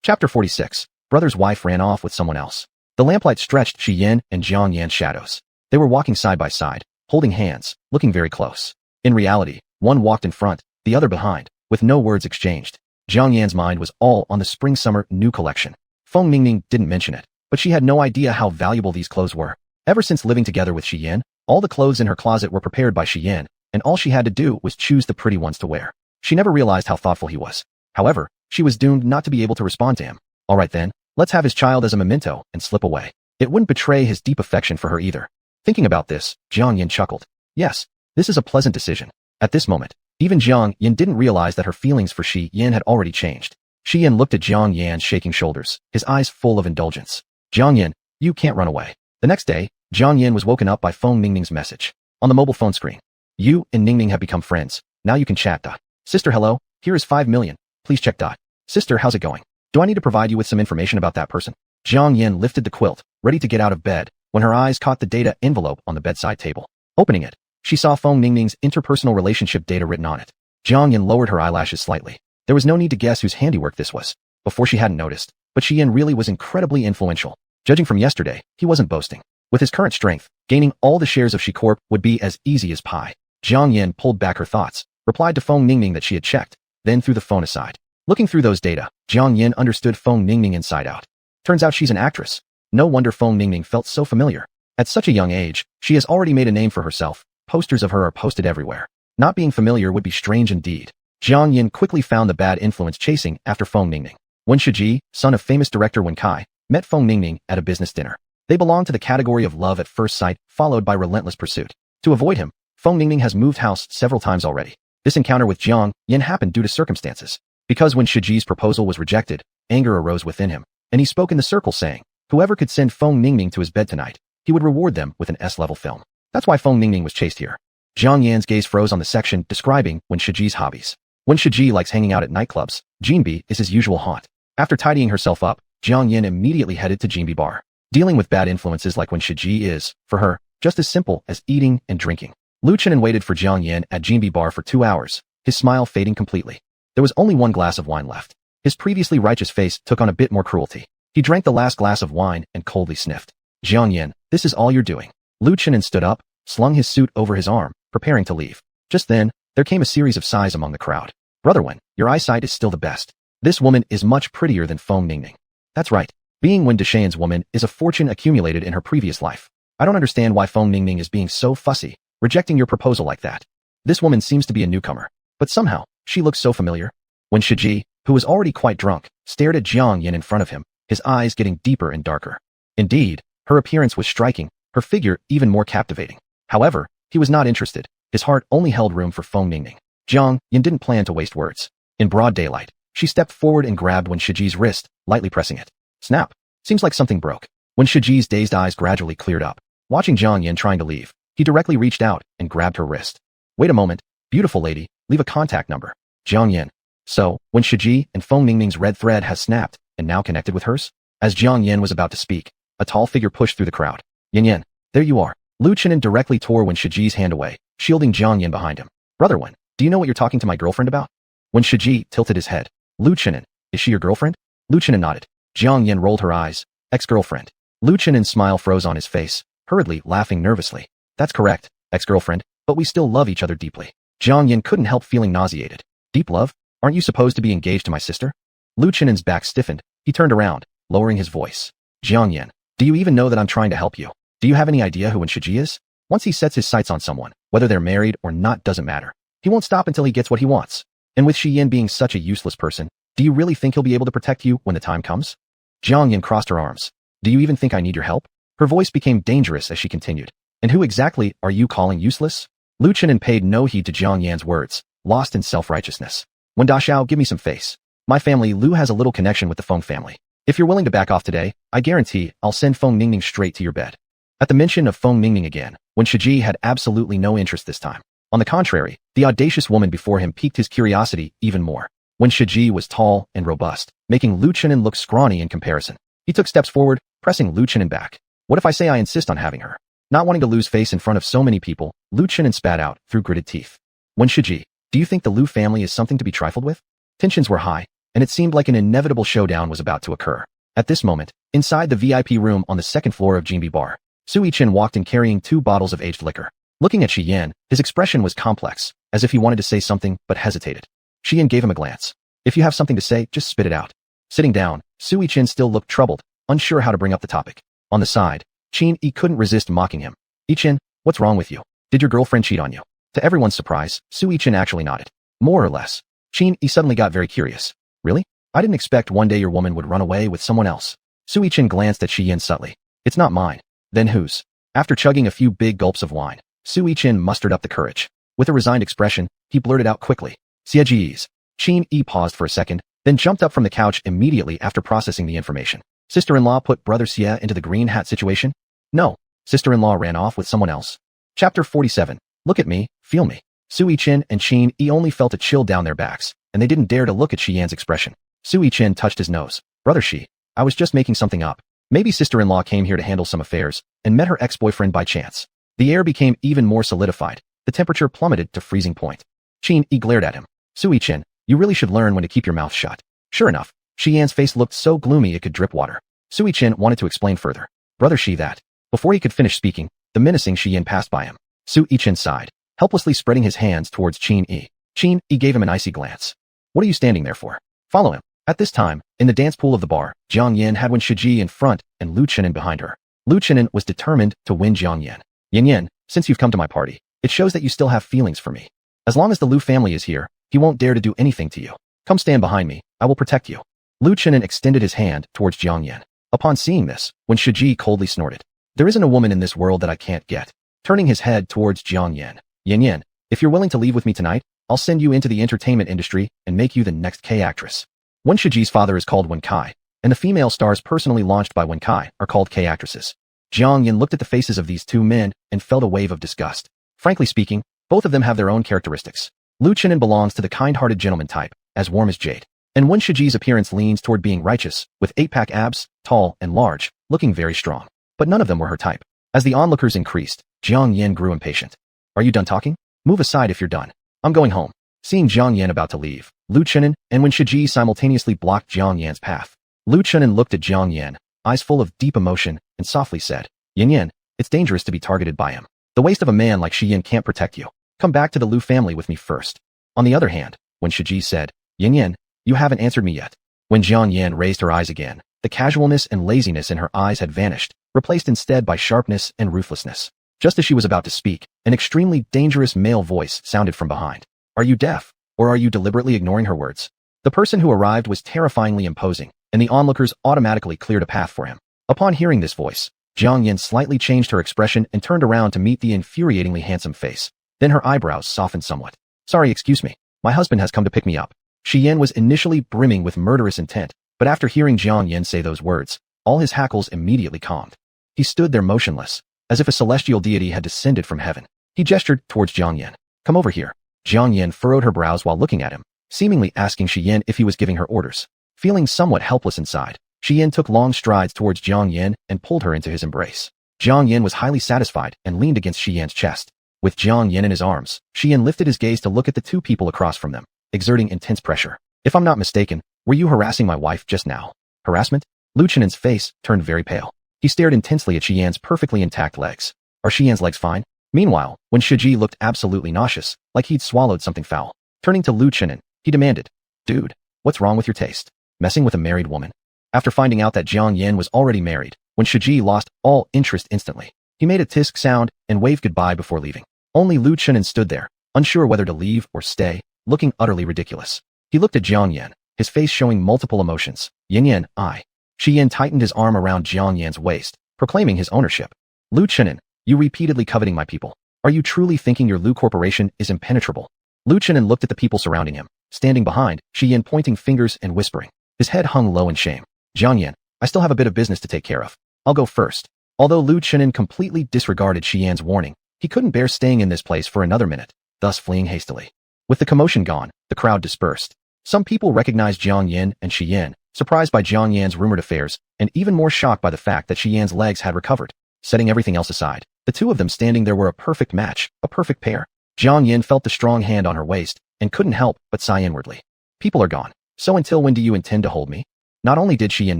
Chapter 46. Brother's wife ran off with someone else. The lamplight stretched Shi Yin and Jiang Yan's shadows. They were walking side by side, holding hands, looking very close. In reality, one walked in front, the other behind, with no words exchanged. Jiang Yan's mind was all on the spring-summer new collection. Feng Ningning didn't mention it, but she had no idea how valuable these clothes were. Ever since living together with Shi Yin, all the clothes in her closet were prepared by Shi Yin, and all she had to do was choose the pretty ones to wear. She never realized how thoughtful he was. However, she was doomed not to be able to respond to him. All right then, let's have his child as a memento and slip away. It wouldn't betray his deep affection for her either. Thinking about this, Jiang Yin chuckled. Yes, this is a pleasant decision. At this moment, even Jiang Yin didn't realize that her feelings for Shi Yin had already changed. Shi Yin looked at Jiang Yan's shaking shoulders, his eyes full of indulgence. Jiang Yin, you can't run away. The next day, Jiang Yin was woken up by Feng Ningning's message. On the mobile phone screen. You and Ningning have become friends. Now you can chat. Sister, hello, here is 5 million. Please check. Sister, how's it going? Do I need to provide you with some information about that person? Jiang Yin lifted the quilt, ready to get out of bed, when her eyes caught the data envelope on the bedside table. Opening it, she saw Feng Ningning's interpersonal relationship data written on it. Jiang Yin lowered her eyelashes slightly. There was no need to guess whose handiwork this was. Before she hadn't noticed, but Shi Yin really was incredibly influential. Judging from yesterday, he wasn't boasting. With his current strength, gaining all the shares of Shi Corp would be as easy as pie. Jiang Yin pulled back her thoughts, replied to Feng Ningning that she had checked, then threw the phone aside. Looking through those data, Jiang Yin understood Feng Ningning inside out. Turns out she's an actress. No wonder Feng Ningning felt so familiar. At such a young age, she has already made a name for herself. Posters of her are posted everywhere. Not being familiar would be strange indeed. Jiang Yin quickly found the bad influence chasing after Feng Ningning. Wen Shiji, son of famous director Wen Kai, met Feng Ningning at a business dinner. They belong to the category of love at first sight, followed by relentless pursuit. To avoid him, Feng Ningning has moved house several times already. This encounter with Jiang Yin happened due to circumstances. Because when Shiji's proposal was rejected, anger arose within him, and he spoke in the circle saying, whoever could send Feng Ningning to his bed tonight, he would reward them with an S-level film. That's why Feng Ningning was chased here. Jiang Yan's gaze froze on the section describing Wen Shiji's hobbies. Wen Shiji likes hanging out at nightclubs. Jinbi is his usual haunt. After tidying herself up, Jiang Yin immediately headed to Jinbi bar. Dealing with bad influences like Wen Shiji is, for her, just as simple as eating and drinking. Lu Chen waited for Jiang Yin at Jinbi bar for 2 hours, his smile fading completely. There was only 1 glass of wine left. His previously righteous face took on a bit more cruelty. He drank the last glass of wine and coldly sniffed. Jiang Yin, this is all you're doing. Lu Chen stood up, slung his suit over his arm, preparing to leave. Just then, there came a series of sighs among the crowd. Brother Wen, your eyesight is still the best. This woman is much prettier than Feng Ningning. That's right. Being Wen Deshane's woman is a fortune accumulated in her previous life. I don't understand why Feng Ningning is being so fussy, rejecting your proposal like that. This woman seems to be a newcomer, but somehow, she looks so familiar. When Shiji, who was already quite drunk, stared at Jiang Yin in front of him, his eyes getting deeper and darker. Indeed, her appearance was striking, her figure even more captivating. However, He was not interested. His heart only held room for Feng Ningning. Jiang Yan didn't plan to waste words. In broad daylight, she stepped forward and grabbed Wen Shiji's wrist, lightly pressing it. Snap. Seems like something broke. Wen Shiji's dazed eyes gradually cleared up. Watching Jiang Yan trying to leave, he directly reached out and grabbed her wrist. Wait a moment. Beautiful lady, leave a contact number. Jiang Yan. So, Wen Shiji and Feng Ningning's red thread has snapped and now connected with hers? As Jiang Yan was about to speak, a tall figure pushed through the crowd. Yan Yan, there you are. Lu Qinan directly tore Wen Shiji's hand away, shielding Jiang Yan behind him. Brother Wen, do you know what you're talking to my girlfriend about? Wen Shiji tilted his head. Lu Qinan, is she your girlfriend? Lu Qinan nodded. Jiang Yan rolled her eyes. Ex-girlfriend. Lu Qinan's smile froze on his face, hurriedly laughing nervously. That's correct, ex-girlfriend, but we still love each other deeply. Jiang Yan couldn't help feeling nauseated. Deep love? Aren't you supposed to be engaged to my sister? Lu Qinan's back stiffened. He turned around, lowering his voice. Jiang Yan, do you even know that I'm trying to help you? Do you have any idea who Wen Shiji is? Once he sets his sights on someone, whether they're married or not doesn't matter. He won't stop until he gets what he wants. And with Shi Yan being such a useless person, do you really think he'll be able to protect you when the time comes? Jiang Yan crossed her arms. Do you even think I need your help? Her voice became dangerous as she continued. And who exactly are you calling useless? Lu Qinan paid no heed to Jiang Yan's words, lost in self-righteousness. When Da Xiao, give me some face. My family Lu has a little connection with the Feng family. If you're willing to back off today, I guarantee I'll send Feng Ningning straight to your bed. At the mention of Feng Ningning again, Wen Shiji had absolutely no interest this time. On the contrary, the audacious woman before him piqued his curiosity even more. Wen Shiji was tall and robust, making Lu Qinan look scrawny in comparison. He took steps forward, pressing Lu Qinan back. What if I say I insist on having her? Not wanting to lose face in front of so many people, Lu Qinan spat out through gritted teeth. Wen Shiji, do you think the Lu family is something to be trifled with? Tensions were high, and it seemed like an inevitable showdown was about to occur. At this moment, inside the VIP room on the second floor of Jinbi Bar, Su Yichen walked in carrying 2 bottles of aged liquor. Looking at Shi Yan, his expression was complex, as if he wanted to say something but hesitated. Shi Yan gave him a glance. If you have something to say, just spit it out. Sitting down, Su Yichen still looked troubled, unsure how to bring up the topic. On the side, Qin Yi couldn't resist mocking him. Yichen, what's wrong with you? Did your girlfriend cheat on you? To everyone's surprise, Su Yichen actually nodded. More or less. Qin Yi suddenly got very curious. Really? I didn't expect one day your woman would run away with someone else. Su Yichen glanced at Shi Yan subtly. It's not mine. Then whose? After chugging a few big gulps of wine, Su Yichen mustered up the courage. With a resigned expression, he blurted out quickly. Xieji's. Qin Yi paused for a second, then jumped up from the couch immediately after processing the information. Sister-in-law put brother Xie into the green hat situation? No. Sister-in-law ran off with someone else. Chapter 47. Look at me, feel me. Su Yichen and Qin Yi only felt a chill down their backs, and they didn't dare to look at Shi Yan's expression. Su Yichen touched his nose. Brother Shi, I was just making something up. Maybe sister-in-law came here to handle some affairs, and met her ex-boyfriend by chance. The air became even more solidified. The temperature plummeted to freezing point. Qin Yi glared at him. Su Yichen, you really should learn when to keep your mouth shut. Sure enough, Shi Yan's face looked so gloomy it could drip water. Su Yichen wanted to explain further. Brother Shi that. Before he could finish speaking, the menacing Shi Yan passed by him. Su Yichen sighed, helplessly spreading his hands towards Qin Yi. Qin Yi gave him an icy glance. What are you standing there for? Follow him. At this time, in the dance pool of the bar, Jiang Yan had Wen Shiji in front and Lu Qinan behind her. Lu Qinan was determined to win Jiang Yan. Yan Yan, since you've come to my party, it shows that you still have feelings for me. As long as the Lu family is here, he won't dare to do anything to you. Come stand behind me, I will protect you. Lu Qinan extended his hand towards Jiang Yan. Upon seeing this, Wen Shiji coldly snorted. There isn't a woman in this world that I can't get. Turning his head towards Jiang Yan. Yan Yan, if you're willing to leave with me tonight, I'll send you into the entertainment industry and make you the next K actress. Wen Shiji's father is called Wen Kai, and the female stars personally launched by Wen Kai are called K actresses. Jiang Yan looked at the faces of these 2 men and felt a wave of disgust. Frankly speaking, both of them have their own characteristics. Lu Qinan belongs to the kind-hearted gentleman type, as warm as jade. And Wen Shiji's appearance leans toward being righteous, with 8-pack abs, tall and large, looking very strong. But none of them were her type. As the onlookers increased, Jiang Yan grew impatient. Are you done talking? Move aside if you're done. I'm going home. Seeing Jiang Yan about to leave, Lu Qinan and Wen Shiji simultaneously blocked Jiang Yan's path. Lu Qinan looked at Jiang Yan, eyes full of deep emotion, and softly said, Yan Yan, it's dangerous to be targeted by him. The waist of a man like Shi Yan can't protect you. Come back to the Lu family with me first. On the other hand, Wen Shiji said, Yan Yan, you haven't answered me yet. When Jiang Yan raised her eyes again, the casualness and laziness in her eyes had vanished, replaced instead by sharpness and ruthlessness. Just as she was about to speak, an extremely dangerous male voice sounded from behind. Are you deaf? Or are you deliberately ignoring her words? The person who arrived was terrifyingly imposing, and the onlookers automatically cleared a path for him. Upon hearing this voice, Jiang Yin slightly changed her expression and turned around to meet the infuriatingly handsome face. Then her eyebrows softened somewhat. Sorry, excuse me. My husband has come to pick me up. Shi Yan was initially brimming with murderous intent, but after hearing Jiang Yin say those words, all his hackles immediately calmed. He stood there motionless, as if a celestial deity had descended from heaven. He gestured towards Jiang Yin. Come over here. Jiang Yin furrowed her brows while looking at him, seemingly asking Shi Yan if he was giving her orders. Feeling somewhat helpless inside, Shi Yan took long strides towards Jiang Yin and pulled her into his embrace. Jiang Yin was highly satisfied and leaned against Shi Yan's chest. With Jiang Yin in his arms, Shi Yan lifted his gaze to look at the two people across from them, exerting intense pressure. If I'm not mistaken, were you harassing my wife just now? Harassment? Lu Chenen's face turned very pale. He stared intensely at Shi Yan's perfectly intact legs. Are Shi Yan's legs fine? Meanwhile, when Shiji looked absolutely nauseous, like he'd swallowed something foul, turning to Lu Chenen, he demanded, Dude, what's wrong with your taste? Messing with a married woman? After finding out that Jiang Yin was already married, when Shiji lost all interest instantly, he made a tisk sound and waved goodbye before leaving. Only Lu Chenen stood there, unsure whether to leave or stay, looking utterly ridiculous. He looked at Jiang Yin, his face showing multiple emotions. Yin Yin, I. Shi Yan tightened his arm around Jiang Yan's waist, proclaiming his ownership. Lu Chenen, you repeatedly coveting my people. Are you truly thinking your Lu Corporation is impenetrable? Lu Chenen looked at the people surrounding him, standing behind, Shi Yan pointing fingers and whispering. His head hung low in shame. Jiang Yan, I still have a bit of business to take care of. I'll go first. Although Lu Chenen completely disregarded Shi Yan's warning, he couldn't bear staying in this place for another minute, thus fleeing hastily. With the commotion gone, the crowd dispersed. Some people recognized Jiang Yin and Shi Yan, surprised by Jiang Yan's rumored affairs, and even more shocked by the fact that Shi Yan's legs had recovered. Setting everything else aside, the two of them standing there were a perfect match, a perfect pair. Jiang Yin felt the strong hand on her waist, and couldn't help but sigh inwardly. People are gone. So until when do you intend to hold me? Not only did Shi Yan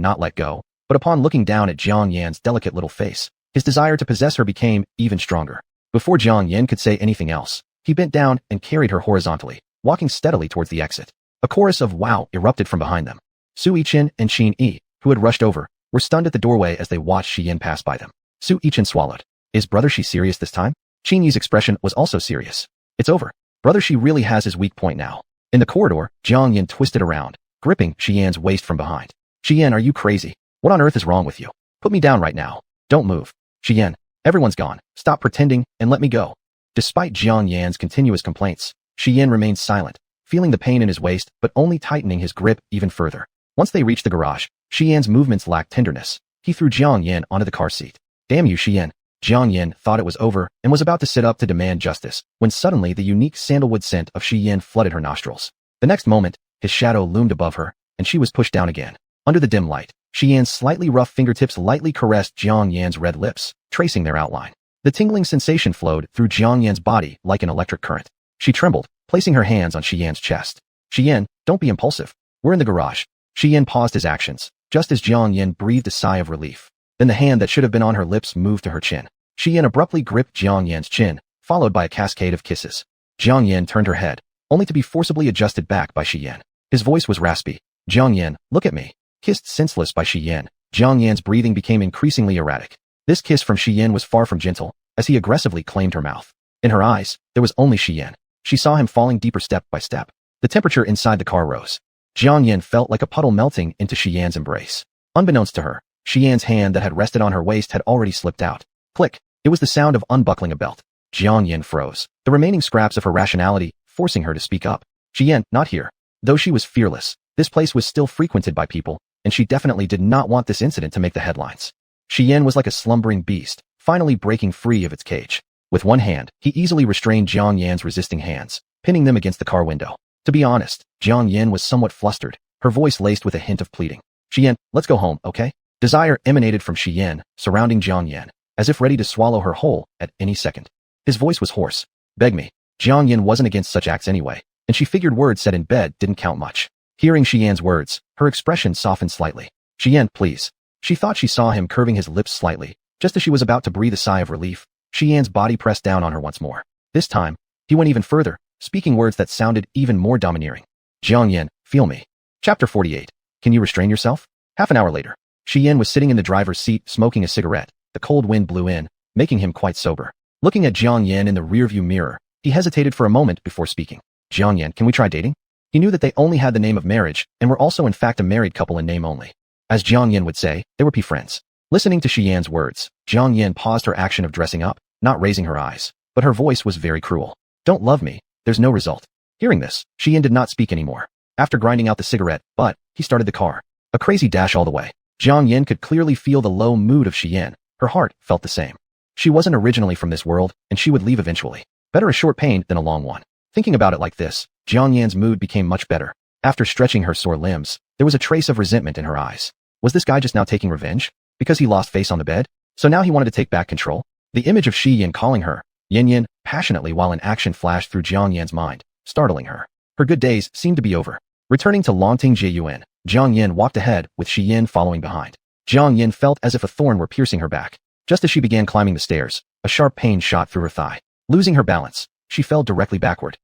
not let go, but upon looking down at Jiang Yan's delicate little face, his desire to possess her became even stronger. Before Jiang Yin could say anything else, he bent down and carried her horizontally, walking steadily towards the exit. A chorus of wow erupted from behind them. Su Yichen and Qin Yi, who had rushed over, were stunned at the doorway as they watched Shi Yan pass by them. Su Yichen swallowed. Is Brother Shi serious this time? Qin Yi's expression was also serious. It's over. Brother Shi really has his weak point now. In the corridor, Jiang Yin twisted around, gripping Shi Yan's waist from behind. Shi Yan, are you crazy? What on earth is wrong with you? Put me down right now. Don't move. Shi Yan, everyone's gone. Stop pretending and let me go. Despite Jiang Yan's continuous complaints, Shi Yan remained silent, feeling the pain in his waist but only tightening his grip even further. Once they reached the garage, Shi Yan's movements lacked tenderness. He threw Jiang Yan onto the car seat. Damn you, Shi Yan. Jiang Yan thought it was over and was about to sit up to demand justice, when suddenly the unique sandalwood scent of Shi Yan flooded her nostrils. The next moment, his shadow loomed above her, and she was pushed down again. Under the dim light, Shi Yan's slightly rough fingertips lightly caressed Jiang Yan's red lips, tracing their outline. The tingling sensation flowed through Jiang Yan's body like an electric current. She trembled, placing her hands on Shi Yan's chest. Shi Yan, don't be impulsive. We're in the garage. Shi Yan paused his actions, just as Jiang Yan breathed a sigh of relief. Then the hand that should have been on her lips moved to her chin. Shi Yan abruptly gripped Jiang Yan's chin, followed by a cascade of kisses. Jiang Yan turned her head, only to be forcibly adjusted back by Shi Yan. His voice was raspy. Jiang Yan, look at me. Kissed senseless by Shi Yan, Jiang Yan's breathing became increasingly erratic. This kiss from Shi Yan was far from gentle, as he aggressively claimed her mouth. In her eyes, there was only Shi Yan. She saw him falling deeper step by step. The temperature inside the car rose. Jiang Yan felt like a puddle melting into Shi Yan's embrace. Unbeknownst to her, Shi Yan's hand that had rested on her waist had already slipped out. Click. It was the sound of unbuckling a belt. Jiang Yan froze, the remaining scraps of her rationality forcing her to speak up. Shi Yan, not here. Though she was fearless, this place was still frequented by people, and she definitely did not want this incident to make the headlines. Shi Yan was like a slumbering beast, finally breaking free of its cage. With one hand, he easily restrained Jiang Yan's resisting hands, pinning them against the car window. To be honest, Jiang Yan was somewhat flustered, her voice laced with a hint of pleading. Shi Yan, let's go home, okay? Desire emanated from Shi Yan, surrounding Jiang Yan, as if ready to swallow her whole at any second. His voice was hoarse. Beg me. Jiang Yan wasn't against such acts anyway, and she figured words said in bed didn't count much. Hearing Shi Yan's words, her expression softened slightly. Shi Yan, please. She thought she saw him curving his lips slightly. Just as she was about to breathe a sigh of relief, Shi Yan's body pressed down on her once more. This time, he went even further, speaking words that sounded even more domineering. Jiang Yan, feel me. Chapter 48. Can you restrain yourself? Half an hour later, Shi Yan was sitting in the driver's seat smoking a cigarette. The cold wind blew in, making him quite sober. Looking at Jiang Yan in the rearview mirror, he hesitated for a moment before speaking. Jiang Yan, can we try dating? He knew that they only had the name of marriage, and were also in fact a married couple in name only. As Jiang Yan would say, they were friends. Listening to Xian's words, Jiang Yin paused her action of dressing up, not raising her eyes. But her voice was very cruel. Don't love me, there's no result. Hearing this, Xian did not speak anymore. After grinding out the cigarette butt, he started the car. A crazy dash all the way. Jiang Yin could clearly feel the low mood of Xian. Her heart felt the same. She wasn't originally from this world, and she would leave eventually. Better a short pain than a long one. Thinking about it like this, Jiang Yan's mood became much better. After stretching her sore limbs, there was a trace of resentment in her eyes. Was this guy just now taking revenge? Because he lost face on the bed? So now he wanted to take back control? The image of Shi Yin calling her, Yin Yin, passionately while an action flashed through Jiang Yan's mind, startling her. Her good days seemed to be over. Returning to Longting Jiyuan, Jiang Yin walked ahead with Shi Yin following behind. Jiang Yin felt as if a thorn were piercing her back. Just as she began climbing the stairs, a sharp pain shot through her thigh. Losing her balance, she fell directly backward.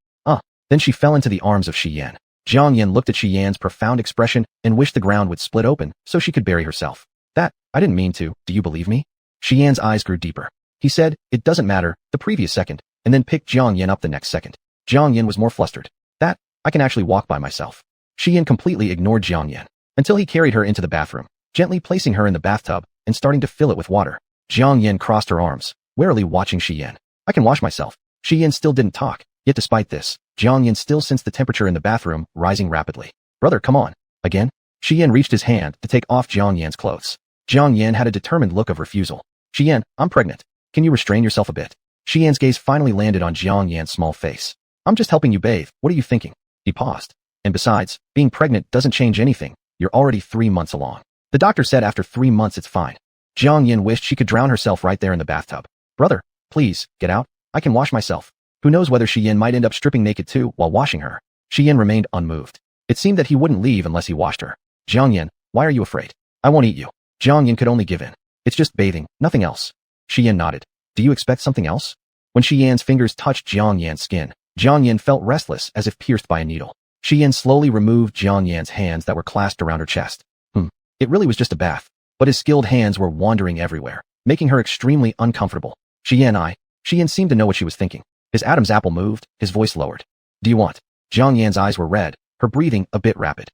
Then she fell into the arms of Shi Yan. Jiang Yin looked at Shi Yan's profound expression and wished the ground would split open so she could bury herself. I didn't mean to, do you believe me? Shi Yan's eyes grew deeper. He said, it doesn't matter, the previous second, and then picked Jiang Yin up the next second. Jiang Yin was more flustered. I can actually walk by myself. Shi Yin completely ignored Jiang Yin until he carried her into the bathroom, gently placing her in the bathtub and starting to fill it with water. Jiang Yin crossed her arms, warily watching Shi Yin. I can wash myself. Shi Yin still didn't talk, yet despite this, Jiang Yin still sensed the temperature in the bathroom rising rapidly. Brother, come on. Again? Shi Yin reached his hand to take off Jiang Yan's clothes. Jiang Yin had a determined look of refusal. Shi Yin, I'm pregnant. Can you restrain yourself a bit? Shi Yan's gaze finally landed on Jiang Yan's small face. I'm just helping you bathe. What are you thinking? He paused. And besides, being pregnant doesn't change anything. You're already 3 months along. The doctor said after 3 months it's fine. Jiang Yin wished she could drown herself right there in the bathtub. Brother, please, get out. I can wash myself. Who knows whether Shi Yin might end up stripping naked too while washing her. Shi Yin remained unmoved. It seemed that he wouldn't leave unless he washed her. Jiang Yin, why are you afraid? I won't eat you. Jiang Yin could only give in. It's just bathing, nothing else. Shi Yin nodded. Do you expect something else? When Shi Yan's fingers touched Jiang Yan's skin, Jiang Yin felt restless as if pierced by a needle. Shi Yin slowly removed Jiang Yan's hands that were clasped around her chest. It really was just a bath. But his skilled hands were wandering everywhere, making her extremely uncomfortable. Shi Yin seemed to know what she was thinking. His Adam's apple moved, his voice lowered. Do you want? Jiang Yan's eyes were red, her breathing a bit rapid.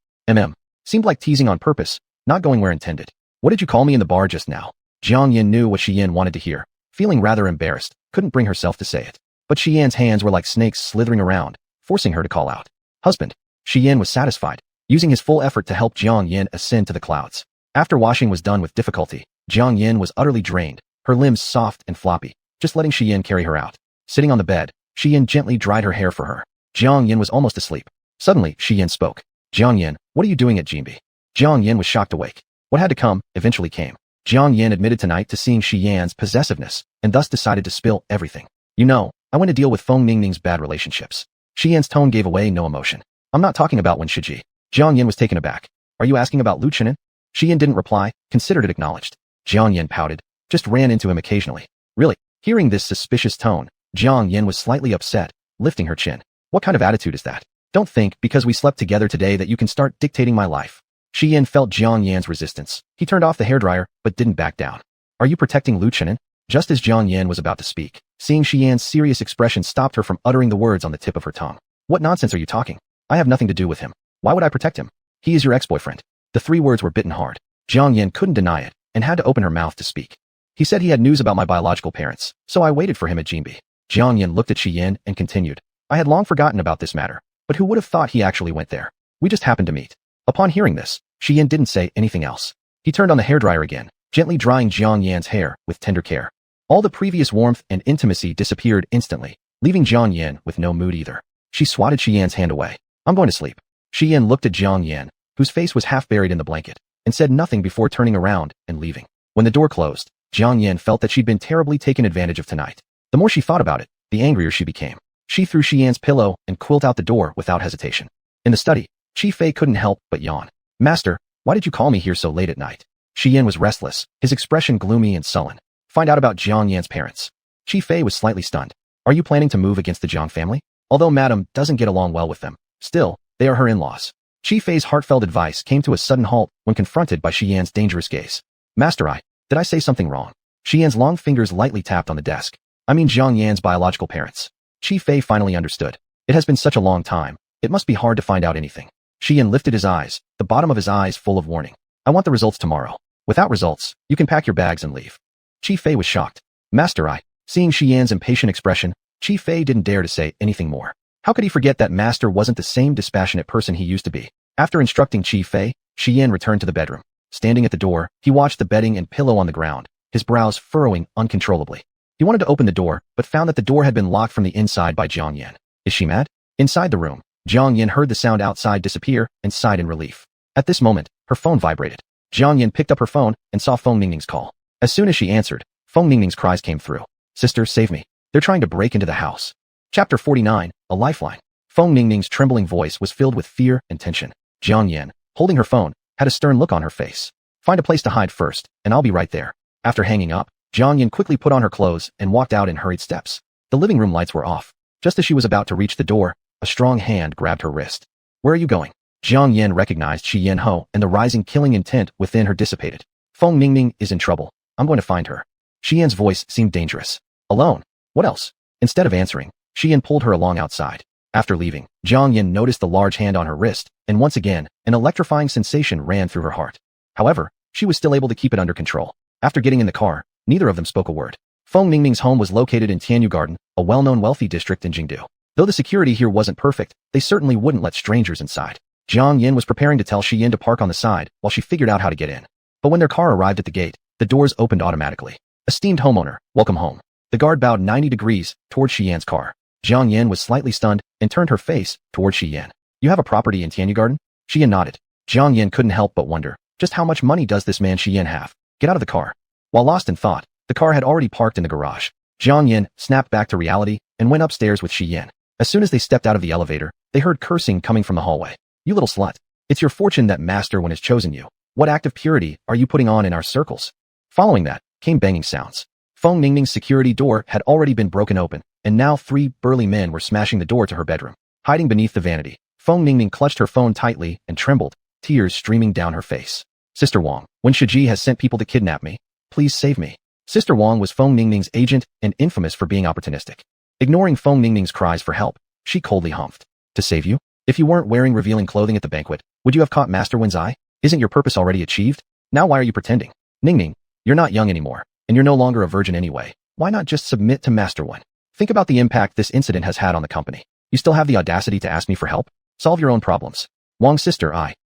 Seemed like teasing on purpose, not going where intended. What did you call me in the bar just now? Jiang Yin knew what Shi Yin wanted to hear. Feeling rather embarrassed, couldn't bring herself to say it. But Shi Yan's hands were like snakes slithering around, forcing her to call out. Husband. Shi Yin was satisfied, using his full effort to help Jiang Yin ascend to the clouds. After washing was done with difficulty, Jiang Yin was utterly drained, her limbs soft and floppy, just letting Shi Yin carry her out. Sitting on the bed, Shi Yin gently dried her hair for her. Jiang Yin was almost asleep. Suddenly, Shi Yin spoke. Jiang Yin, what are you doing at Jinbi? Jiang Yin was shocked awake. What had to come, eventually came. Jiang Yin admitted tonight to seeing Shi Yan's possessiveness, and thus decided to spill everything. You know, I went to deal with Feng Ningning's bad relationships. Shi Yan's tone gave away no emotion. I'm not talking about Wen Shiji. Jiang Yin was taken aback. Are you asking about Lu Chenin? Shi Yin didn't reply, considered it acknowledged. Jiang Yin pouted, just ran into him occasionally. Really? Hearing this suspicious tone, Jiang Yin was slightly upset, lifting her chin. What kind of attitude is that? Don't think because we slept together today that you can start dictating my life. Shi Yin felt Jiang Yan's resistance. He turned off the hairdryer, but didn't back down. Are you protecting Lu Chenin? Just as Jiang Yin was about to speak, seeing Shi Yan's serious expression stopped her from uttering the words on the tip of her tongue. What nonsense are you talking? I have nothing to do with him. Why would I protect him? He is your ex-boyfriend. The 3 words were bitten hard. Jiang Yin couldn't deny it, and had to open her mouth to speak. He said he had news about my biological parents, so I waited for him at Jinbi. Jiang Yin looked at Shi Yin and continued. I had long forgotten about this matter, but who would have thought he actually went there? We just happened to meet. Upon hearing this, Shi Yin didn't say anything else. He turned on the hairdryer again, gently drying Jiang Yan's hair with tender care. All the previous warmth and intimacy disappeared instantly, leaving Jiang Yin with no mood either. She swatted Shi Yan's hand away. I'm going to sleep. Shi Yin looked at Jiang Yin, whose face was half buried in the blanket, and said nothing before turning around and leaving. When the door closed, Jiang Yin felt that she'd been terribly taken advantage of tonight. The more she thought about it, the angrier she became. She threw Shi Yan's pillow and quilt out the door without hesitation. In the study, Chi Fei couldn't help but yawn. Master, why did you call me here so late at night? Shi Yin was restless, his expression gloomy and sullen. Find out about Jiang Yan's parents. Chi Fei was slightly stunned. Are you planning to move against the Jiang family? Although Madame doesn't get along well with them, still, they are her in-laws. Chi Fei's heartfelt advice came to a sudden halt when confronted by Shi Yan's dangerous gaze. Master, did I say something wrong? Shi Yan's long fingers lightly tapped on the desk. I mean Jiang Yan's biological parents. Chi Fei finally understood. It has been such a long time, it must be hard to find out anything. Shi Yan lifted his eyes, the bottom of his eyes full of warning. I want the results tomorrow. Without results, you can pack your bags and leave. Chi Fei was shocked. Master seeing Shi Yan's impatient expression, Chi Fei didn't dare to say anything more. How could he forget that Master wasn't the same dispassionate person he used to be? After instructing Chi Fei, Shi Yan returned to the bedroom. Standing at the door, he watched the bedding and pillow on the ground, his brows furrowing uncontrollably. He wanted to open the door, but found that the door had been locked from the inside by Jiang Yan. Is she mad? Inside the room, Jiang Yan heard the sound outside disappear and sighed in relief. At this moment, her phone vibrated. Jiang Yan picked up her phone and saw Feng Ningning's call. As soon as she answered, Feng Ningning's cries came through. Sister, save me. They're trying to break into the house. Chapter 49, A Lifeline. Feng Ningning's trembling voice was filled with fear and tension. Jiang Yan, holding her phone, had a stern look on her face. Find a place to hide first, and I'll be right there. After hanging up, Jiang Yan quickly put on her clothes and walked out in hurried steps. The living room lights were off. Just as she was about to reach the door, a strong hand grabbed her wrist. Where are you going? Jiang Yan recognized Shi Yanho, and the rising killing intent within her dissipated. Feng Ningning is in trouble. I'm going to find her. Shi Yan's voice seemed dangerous. Alone? What else? Instead of answering, Shi Yan pulled her along outside. After leaving, Jiang Yan noticed the large hand on her wrist, and once again, an electrifying sensation ran through her heart. However, she was still able to keep it under control. After getting in the car, neither of them spoke a word. Feng Ningning's home was located in Tianyu Garden, a well-known wealthy district in Jingdu. Though the security here wasn't perfect, they certainly wouldn't let strangers inside. Jiang Yan was preparing to tell Shi Yan to park on the side while she figured out how to get in. But when their car arrived at the gate, the doors opened automatically. Esteemed homeowner, welcome home. The guard bowed 90 degrees towards Shi Yan's car. Jiang Yan was slightly stunned and turned her face towards Shi Yan. You have a property in Tianyu Garden? Shi Yan nodded. Jiang Yan couldn't help but wonder, just how much money does this man Shi Yan have? Get out of the car. While lost in thought, the car had already parked in the garage. Jiang Yan snapped back to reality and went upstairs with Shi Yan. As soon as they stepped out of the elevator, they heard cursing coming from the hallway. You little slut. It's your fortune that Master Wen has chosen you. What act of purity are you putting on in our circles? Following that, came banging sounds. Feng Ningning's security door had already been broken open, and now 3 burly men were smashing the door to her bedroom. Hiding beneath the vanity, Feng Ningning clutched her phone tightly and trembled, tears streaming down her face. Sister Wang, Wen Shiji has sent people to kidnap me. Please save me. Sister Wang was Feng Ningning's agent and infamous for being opportunistic. Ignoring Feng Ningning's cries for help, she coldly humphed. To save you? If you weren't wearing revealing clothing at the banquet, would you have caught Master Wen's eye? Isn't your purpose already achieved? Now why are you pretending? Ningning, you're not young anymore, and you're no longer a virgin anyway. Why not just submit to Master Wen? Think about the impact this incident has had on the company. You still have the audacity to ask me for help? Solve your own problems. Wang's sister,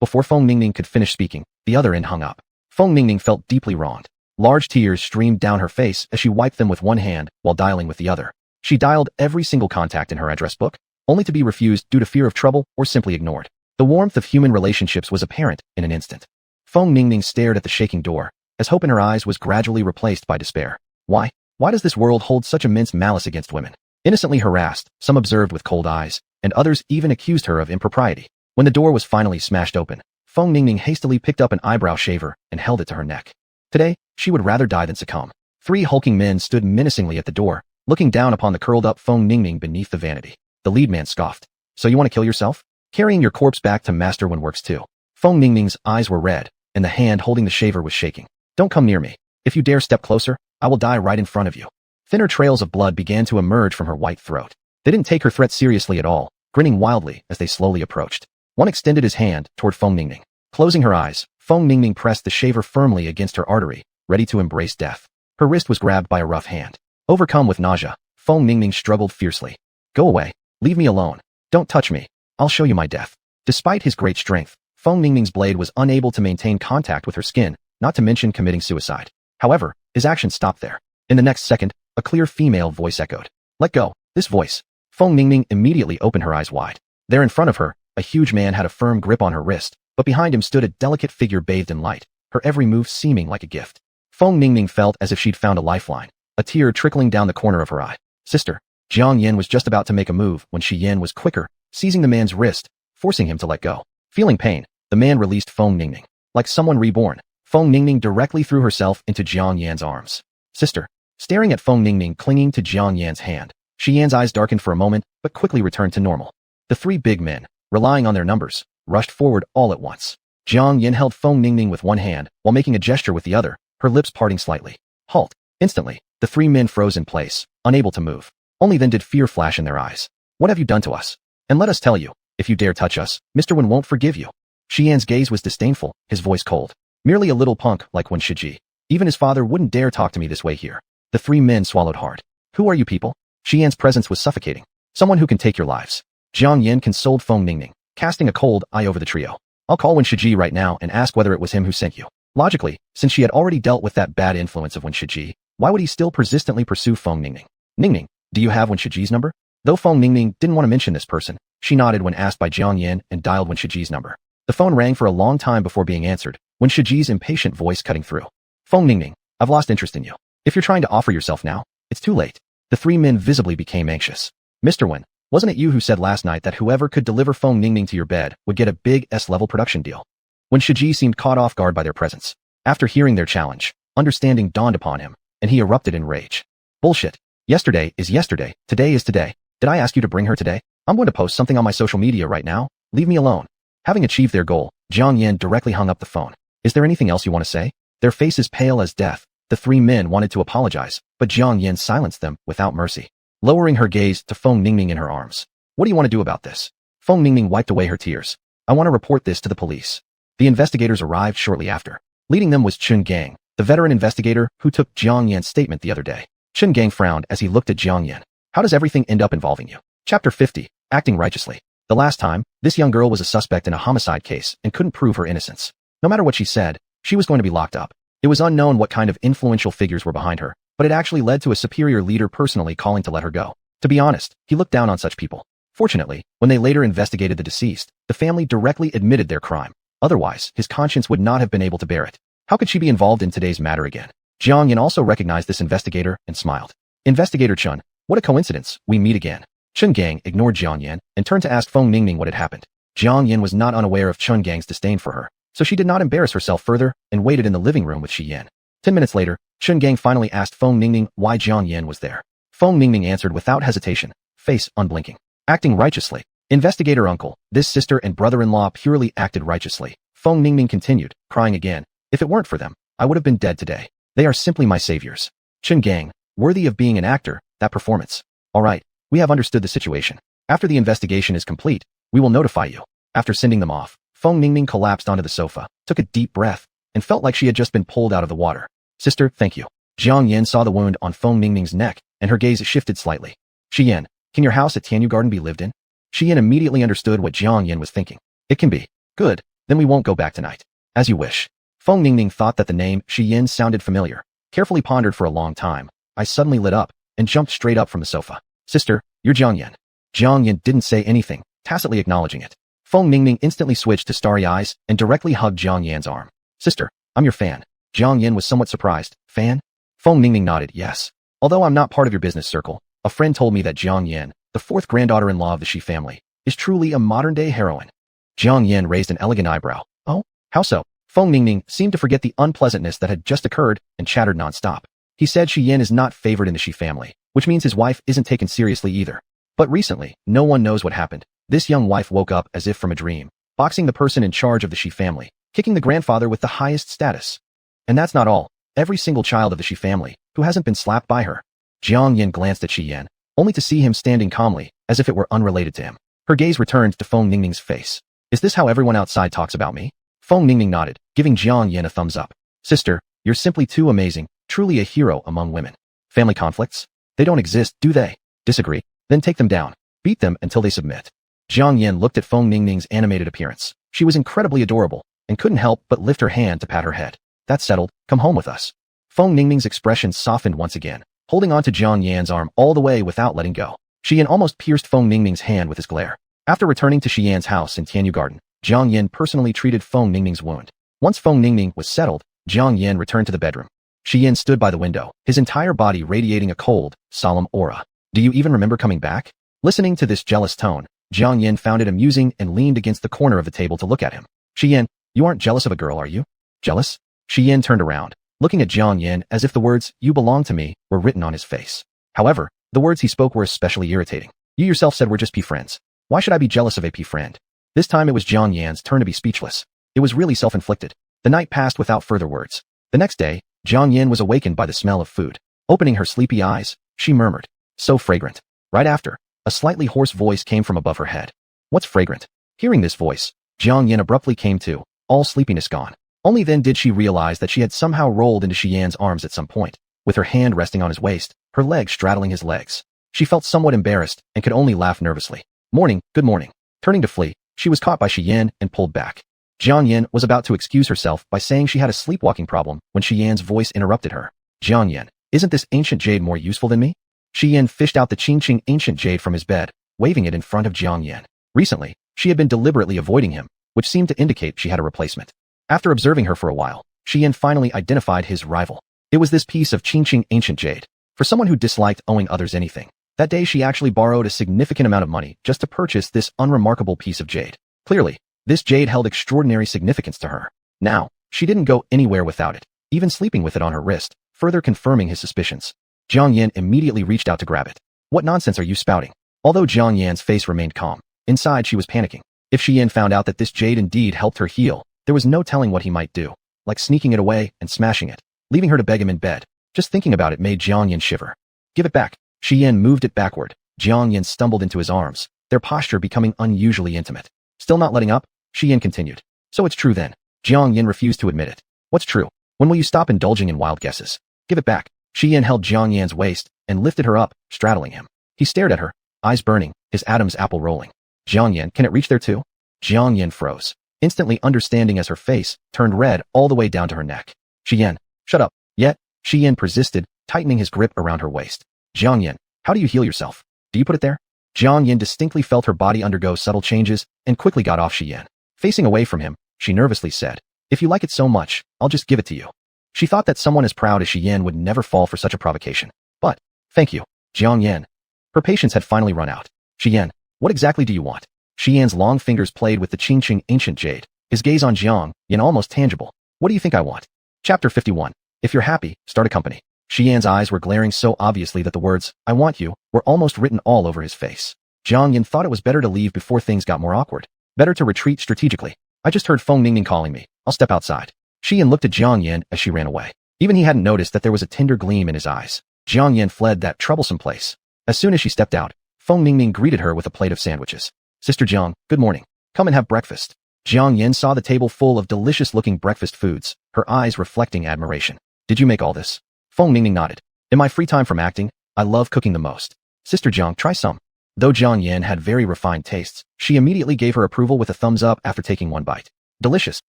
Before Feng Ningning could finish speaking, the other end hung up. Feng Ningning felt deeply wronged. Large tears streamed down her face as she wiped them with one hand while dialing with the other. She dialed every single contact in her address book, only to be refused due to fear of trouble or simply ignored. The warmth of human relationships was apparent in an instant. Feng Ningning stared at the shaking door, as hope in her eyes was gradually replaced by despair. Why? Why does this world hold such immense malice against women? Innocently harassed, some observed with cold eyes, and others even accused her of impropriety. When the door was finally smashed open, Feng Ningning hastily picked up an eyebrow shaver and held it to her neck. Today, she would rather die than succumb. 3 hulking men stood menacingly at the door, looking down upon the curled-up Feng Ningning beneath the vanity. The lead man scoffed. So you want to kill yourself? Carrying your corpse back to Master Wen works too. Feng Ningning's eyes were red, and the hand holding the shaver was shaking. Don't come near me. If you dare step closer, I will die right in front of you. Thinner trails of blood began to emerge from her white throat. They didn't take her threat seriously at all, grinning wildly as they slowly approached. One extended his hand toward Feng Ningning. Closing her eyes, Feng Ningning pressed the shaver firmly against her artery, ready to embrace death. Her wrist was grabbed by a rough hand. Overcome with nausea, Feng Ningning struggled fiercely. Go away. Leave me alone. Don't touch me. I'll show you my death. Despite his great strength, Feng Ningning's blade was unable to maintain contact with her skin, not to mention committing suicide. However, his action stopped there. In the next second, a clear female voice echoed. Let go. This voice. Feng Ningning immediately opened her eyes wide. There in front of her, a huge man had a firm grip on her wrist, but behind him stood a delicate figure bathed in light, her every move seeming like a gift. Feng Ningning felt as if she'd found a lifeline, a tear trickling down the corner of her eye. Sister. Jiang Yan was just about to make a move when Shi Yan was quicker, seizing the man's wrist, forcing him to let go. Feeling pain, the man released Feng Ningning. Like someone reborn, Feng Ningning directly threw herself into Jiang Yan's arms. Sister. Staring at Feng Ningning clinging to Jiang Yan's hand, Shi Yan's eyes darkened for a moment, but quickly returned to normal. The 3 big men, relying on their numbers, rushed forward all at once. Jiang Yan held Feng Ningning with one hand while making a gesture with the other, her lips parting slightly. Halt. Instantly, the 3 men froze in place, unable to move. Only then did fear flash in their eyes. What have you done to us? And let us tell you, if you dare touch us, Mr. Wen won't forgive you. Shi Yan's gaze was disdainful, his voice cold. Merely a little punk like Wen Shiji. Even his father wouldn't dare talk to me this way here. The three men swallowed hard. Who are you people? Xian's presence was suffocating. Someone who can take your lives. Jiang Yan consoled Feng Ningning, casting a cold eye over the trio. I'll call Wen Shiji right now and ask whether it was him who sent you. Logically, since she had already dealt with that bad influence of Wen Shiji, why would he still persistently pursue Feng Ningning? Ningning, do you have Wen Shiji's number? Though Feng Ningning didn't want to mention this person, she nodded when asked by Jiang Yan and dialed Wen Shiji's number. The phone rang for a long time before being answered, Wen Shiji's impatient voice cutting through. Feng Ningning, I've lost interest in you. If you're trying to offer yourself now, it's too late. The three men visibly became anxious. Mr. Wen, wasn't it you who said last night that whoever could deliver Feng Ningning to your bed would get a big S-level production deal? Wen Shiji seemed caught off guard by their presence. After hearing their challenge, understanding dawned upon him, and he erupted in rage. Bullshit. Yesterday is yesterday, today is today. Did I ask you to bring her today? I'm going to post something on my social media right now. Leave me alone. Having achieved their goal, Jiang Yan directly hung up the phone. Is there anything else you want to say? Their faces pale as death. The three men wanted to apologize, but Jiang Yan silenced them without mercy. Lowering her gaze to Feng Ningning in her arms. What do you want to do about this? Feng Ningning wiped away her tears. I want to report this to the police. The investigators arrived shortly after. Leading them was Chun Gang, the veteran investigator who took Jiang Yan's statement the other day. Chun Gang frowned as he looked at Jiang Yan. How does everything end up involving you? Chapter 50, Acting Righteously. The last time, this young girl was a suspect in a homicide case and couldn't prove her innocence. No matter what she said, she was going to be locked up. It was unknown what kind of influential figures were behind her, but it actually led to a superior leader personally calling to let her go. To be honest, he looked down on such people. Fortunately, when they later investigated the deceased, the family directly admitted their crime. Otherwise, his conscience would not have been able to bear it. How could she be involved in today's matter again? Jiang Yan also recognized this investigator and smiled. Investigator Chun, what a coincidence, we meet again. Chun Gang ignored Jiang Yan and turned to ask Feng Ningning what had happened. Jiang Yan was not unaware of Chun Gang's disdain for her, so she did not embarrass herself further and waited in the living room with Xi Yan. 10 minutes later, Chun Gang finally asked Feng Ningning why Jiang Yan was there. Feng Ningning answered without hesitation, face unblinking. Acting righteously. Investigator uncle, this sister and brother-in-law purely acted righteously. Feng Ningning continued, crying again. If it weren't for them, I would have been dead today. They are simply my saviors. Chun Gang, worthy of being an actor, that performance. All right, we have understood the situation. After the investigation is complete, we will notify you. After sending them off, Feng Ningning collapsed onto the sofa, took a deep breath, and felt like she had just been pulled out of the water. Sister, thank you. Jiang Yan saw the wound on Feng Ningning's neck, and her gaze shifted slightly. Xi Yan, can your house at Tianyu Garden be lived in? Xi Yan immediately understood what Jiang Yan was thinking. It can be. Good, then we won't go back tonight. As you wish. Feng Ningning thought that the name Xi Yan sounded familiar. Carefully pondered for a long time. I suddenly lit up and jumped straight up from the sofa. Sister, you're Jiang Yan. Jiang Yan didn't say anything, tacitly acknowledging it. Feng Ningning instantly switched to starry eyes and directly hugged Jiang Yan's arm. Sister, I'm your fan. Jiang Yan was somewhat surprised. Fan? Feng Ningning nodded, yes. Although I'm not part of your business circle, a friend told me that Jiang Yan, the fourth granddaughter-in-law of the Shi family, is truly a modern-day heroine. Jiang Yan raised an elegant eyebrow. Oh? How so? Feng Ningning seemed to forget the unpleasantness that had just occurred and chattered nonstop. He said Shi Yan is not favored in the Shi family, which means his wife isn't taken seriously either. But recently, no one knows what happened. This young wife woke up as if from a dream, boxing the person in charge of the Shi family, kicking the grandfather with the highest status. And that's not all. Every single child of the Shi family, who hasn't been slapped by her. Jiang Yan glanced at Shi Yan, only to see him standing calmly, as if it were unrelated to him. Her gaze returned to Feng Ningning's face. Is this how everyone outside talks about me? Feng Ningning nodded, giving Jiang Yan a thumbs up. Sister, you're simply too amazing, truly a hero among women. Family conflicts? They don't exist, do they? Disagree? Then take them down. Beat them until they submit. Jiang Yan looked at Feng Ningning's animated appearance. She was incredibly adorable, and couldn't help but lift her hand to pat her head. That's settled, come home with us. Feng Ningning's expression softened once again, holding on to Jiang Yan's arm all the way without letting go. Xi Yan almost pierced Feng Ningning's hand with his glare. After returning to Xi Yan's house in Tianyu Garden, Jiang Yan personally treated Feng Ningning's wound. Once Feng Ningning was settled, Jiang Yan returned to the bedroom. Xi Yan stood by the window, his entire body radiating a cold, solemn aura. Do you even remember coming back? Listening to this jealous tone, Jiang Yan found it amusing and leaned against the corner of the table to look at him. Xi Yan, you aren't jealous of a girl, are you? Jealous? Xi Yan turned around, looking at Jiang Yan as if the words, you belong to me, were written on his face. However, the words he spoke were especially irritating. You yourself said we're just P friends. Why should I be jealous of a P friend? This time it was Jiang Yan's turn to be speechless. It was really self-inflicted. The night passed without further words. The next day, Jiang Yan was awakened by the smell of food. Opening her sleepy eyes, she murmured, so fragrant. Right after, a slightly hoarse voice came from above her head. What's fragrant? Hearing this voice, Jiang Yan abruptly came to, all sleepiness gone. Only then did she realize that she had somehow rolled into Shi Yan's arms at some point, with her hand resting on his waist, her legs straddling his legs. She felt somewhat embarrassed and could only laugh nervously. Morning, good morning. Turning to flee, she was caught by Shi Yan and pulled back. Jiang Yan was about to excuse herself by saying she had a sleepwalking problem when Shi Yan's voice interrupted her. Jiang Yan, isn't this ancient jade more useful than me? Shi Yan fished out the Qingqing ancient jade from his bed, waving it in front of Jiang Yan. Recently, she had been deliberately avoiding him, which seemed to indicate she had a replacement. After observing her for a while, Shi Yan finally identified his rival. It was this piece of Qingqing ancient jade. For someone who disliked owing others anything, that day she actually borrowed a significant amount of money just to purchase this unremarkable piece of jade. Clearly, this jade held extraordinary significance to her. Now, she didn't go anywhere without it, even sleeping with it on her wrist, further confirming his suspicions. Jiang Yan immediately reached out to grab it. What nonsense are you spouting? Although Jiang Yan's face remained calm, inside she was panicking. If Shi Yan found out that this jade indeed helped her heal, there was no telling what he might do, like sneaking it away and smashing it, leaving her to beg him in bed. Just thinking about it made Jiang Yan shiver. Give it back. Shi Yan moved it backward. Jiang Yan stumbled into his arms, their posture becoming unusually intimate. Still not letting up, Shi Yan continued. So it's true then. Jiang Yan refused to admit it. What's true? When will you stop indulging in wild guesses? Give it back. Shi Yan held Jiang Yan's waist and lifted her up, straddling him. He stared at her, eyes burning, his Adam's apple rolling. Jiang Yan, can it reach there too? Jiang Yan froze, instantly understanding as her face turned red all the way down to her neck. Shi Yan, shut up. Yet, Shi Yan persisted, tightening his grip around her waist. Jiang Yan, how do you heal yourself? Do you put it there? Jiang Yan distinctly felt her body undergo subtle changes and quickly got off Shi Yan. Facing away from him, she nervously said, if you like it so much, I'll just give it to you. She thought that someone as proud as Shi Yan would never fall for such a provocation. But, thank you, Jiang Yan. Her patience had finally run out. Shi Yan, what exactly do you want? Shi Yan's long fingers played with the Qingqing ancient jade, his gaze on Jiang Yan almost tangible. What do you think I want? Chapter 51. If you're happy, start a company. Shi Yan's eyes were glaring so obviously that the words, I want you, were almost written all over his face. Jiang Yan thought it was better to leave before things got more awkward. Better to retreat strategically. I just heard Feng Ningning calling me. I'll step outside. Shi Yan looked at Jiang Yan as she ran away. Even he hadn't noticed that there was a tender gleam in his eyes. Jiang Yan fled that troublesome place. As soon as she stepped out, Feng Ningning greeted her with a plate of sandwiches. Sister Jiang, good morning. Come and have breakfast. Jiang Yan saw the table full of delicious-looking breakfast foods, her eyes reflecting admiration. Did you make all this? Feng Ningning nodded. In my free time from acting, I love cooking the most. Sister Jiang, try some. Though Jiang Yan had very refined tastes, she immediately gave her approval with a thumbs up after taking one bite. Delicious.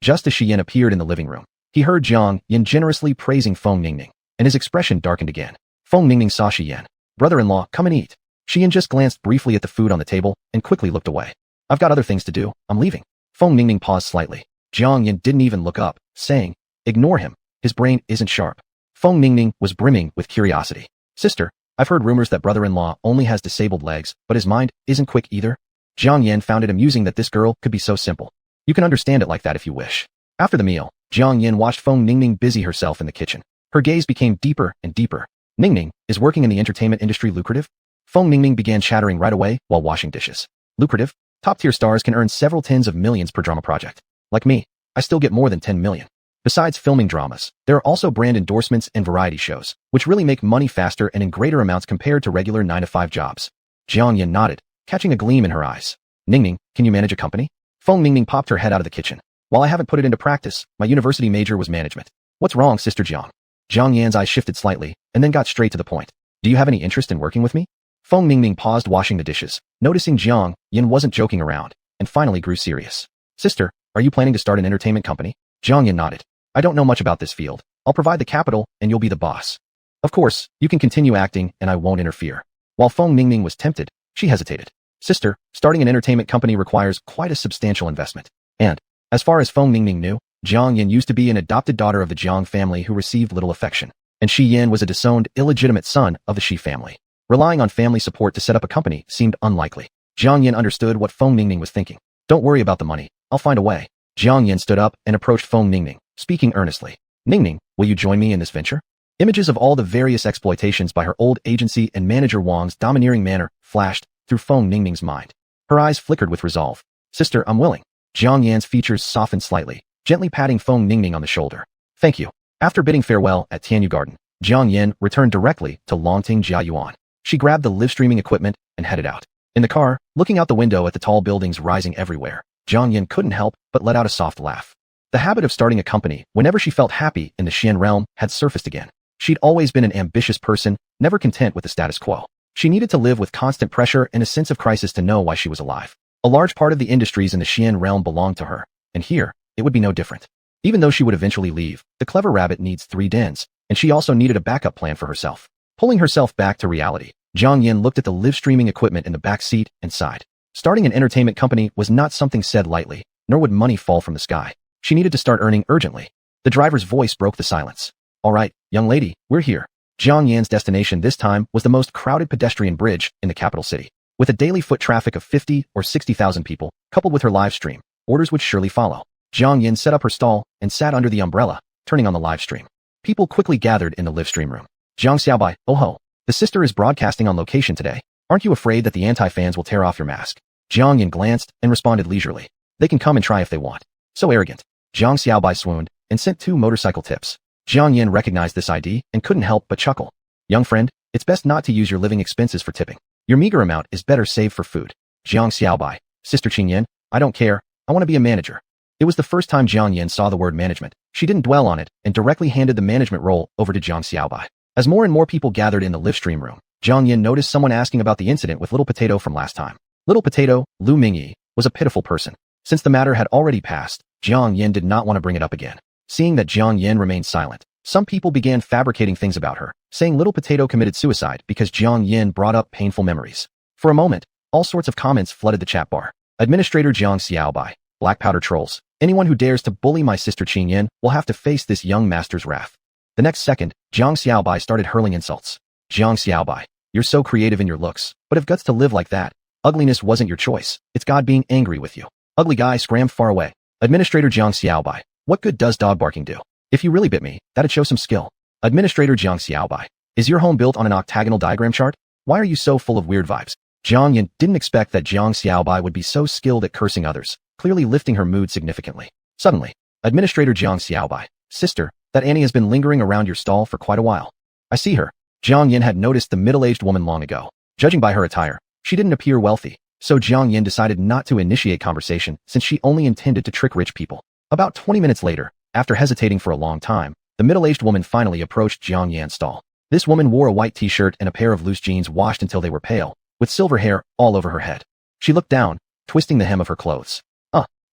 Just as Shi Yan appeared in the living room, he heard Jiang Yan generously praising Feng Ningning, and his expression darkened again. Feng Ningning saw Shi Yan. Brother-in-law, come and eat. Shi Yan just glanced briefly at the food on the table and quickly looked away. I've got other things to do, I'm leaving. Feng Ningning paused slightly. Jiang Yan didn't even look up, saying, ignore him, his brain isn't sharp. Feng Ningning was brimming with curiosity. Sister, I've heard rumors that brother-in-law only has disabled legs, but his mind isn't quick either. Jiang Yan found it amusing that this girl could be so simple. You can understand it like that if you wish. After the meal, Jiang Yan watched Feng Ningning busy herself in the kitchen. Her gaze became deeper and deeper. Ningning, is working in the entertainment industry lucrative? Feng Ningning began chattering right away while washing dishes. Lucrative? Top-tier stars can earn several tens of millions per drama project. Like me, I still get more than 10 million. Besides filming dramas, there are also brand endorsements and variety shows, which really make money faster and in greater amounts compared to regular 9-to-5 jobs. Jiang Yan nodded, catching a gleam in her eyes. Ningning, can you manage a company? Feng Ningning popped her head out of the kitchen. While I haven't put it into practice, my university major was management. What's wrong, Sister Jiang? Jiang Yan's eyes shifted slightly, and then got straight to the point. Do you have any interest in working with me? Feng Ningning paused washing the dishes, noticing Jiang Yan wasn't joking around, and finally grew serious. Sister, are you planning to start an entertainment company? Jiang Yan nodded. I don't know much about this field. I'll provide the capital, and you'll be the boss. Of course, you can continue acting, and I won't interfere. While Feng Ningning was tempted, she hesitated. Sister, starting an entertainment company requires quite a substantial investment. And, as far as Feng Ningning knew, Jiang Yan used to be an adopted daughter of the Jiang family who received little affection, and Shi Yan was a disowned, illegitimate son of the Shi family. Relying on family support to set up a company seemed unlikely. Jiang Yan understood what Feng Ningning was thinking. Don't worry about the money. I'll find a way. Jiang Yan stood up and approached Feng Ningning, speaking earnestly. Ningning, will you join me in this venture? Images of all the various exploitations by her old agency and manager Wang's domineering manner flashed through Feng Ningning's mind. Her eyes flickered with resolve. Sister, I'm willing. Jiang Yan's features softened slightly, gently patting Feng Ningning on the shoulder. Thank you. After bidding farewell at Tianyu Garden, Jiang Yan returned directly to Longting Jiayuan. She grabbed the live-streaming equipment and headed out. In the car, looking out the window at the tall buildings rising everywhere, Jiang Yan couldn't help but let out a soft laugh. The habit of starting a company whenever she felt happy in the Xian realm had surfaced again. She'd always been an ambitious person, never content with the status quo. She needed to live with constant pressure and a sense of crisis to know why she was alive. A large part of the industries in the Xian realm belonged to her, and here, it would be no different. Even though she would eventually leave, the clever rabbit needs 3 dens, and she also needed a backup plan for herself. Pulling herself back to reality, Jiang Yin looked at the live streaming equipment in the back seat and sighed. Starting an entertainment company was not something said lightly, nor would money fall from the sky. She needed to start earning urgently. The driver's voice broke the silence. All right, young lady, we're here. Jiang Yan's destination this time was the most crowded pedestrian bridge in the capital city. With a daily foot traffic of 50 or 60,000 people, coupled with her live stream, orders would surely follow. Jiang Yin set up her stall and sat under the umbrella, turning on the live stream. People quickly gathered in the live stream room. Jiang Xiaobai, oh ho, the sister is broadcasting on location today. Aren't you afraid that the anti-fans will tear off your mask? Jiang Yin glanced and responded leisurely. They can come and try if they want. So arrogant. Jiang Xiaobai swooned and sent 2 motorcycle tips. Jiang Yin recognized this ID and couldn't help but chuckle. Young friend, it's best not to use your living expenses for tipping. Your meager amount is better saved for food. Jiang Xiaobai, Sister Qing Yin, I don't care, I want to be a manager. It was the first time Jiang Yin saw the word management. She didn't dwell on it and directly handed the management role over to Jiang Xiaobai. As more and more people gathered in the live stream room, Jiang Yin noticed someone asking about the incident with Little Potato from last time. Little Potato, Lu Mingyi, was a pitiful person. Since the matter had already passed, Jiang Yin did not want to bring it up again. Seeing that Jiang Yin remained silent, some people began fabricating things about her, saying Little Potato committed suicide because Jiang Yin brought up painful memories. For a moment, all sorts of comments flooded the chat bar. Administrator Jiang Xiaobai, black powder trolls, anyone who dares to bully my sister Qing Yin will have to face this young master's wrath. The next second, Jiang Xiaobai started hurling insults. Jiang Xiaobai, you're so creative in your looks, but have guts to live like that. Ugliness wasn't your choice. It's God being angry with you. Ugly guy scrammed far away. Administrator Jiang Xiaobai, what good does dog barking do? If you really bit me, that'd show some skill. Administrator Jiang Xiaobai, is your home built on an octagonal diagram chart? Why are you so full of weird vibes? Jiang Yin didn't expect that Jiang Xiaobai would be so skilled at cursing others, clearly lifting her mood significantly. Suddenly, Administrator Jiang Xiaobai, sister, that Annie has been lingering around your stall for quite a while. I see her. Jiang Yin had noticed the middle-aged woman long ago. Judging by her attire, she didn't appear wealthy, so Jiang Yin decided not to initiate conversation since she only intended to trick rich people. About 20 minutes later, after hesitating for a long time, the middle-aged woman finally approached Jiang Yan's stall. This woman wore a white t-shirt and a pair of loose jeans washed until they were pale, with silver hair all over her head. She looked down, twisting the hem of her clothes.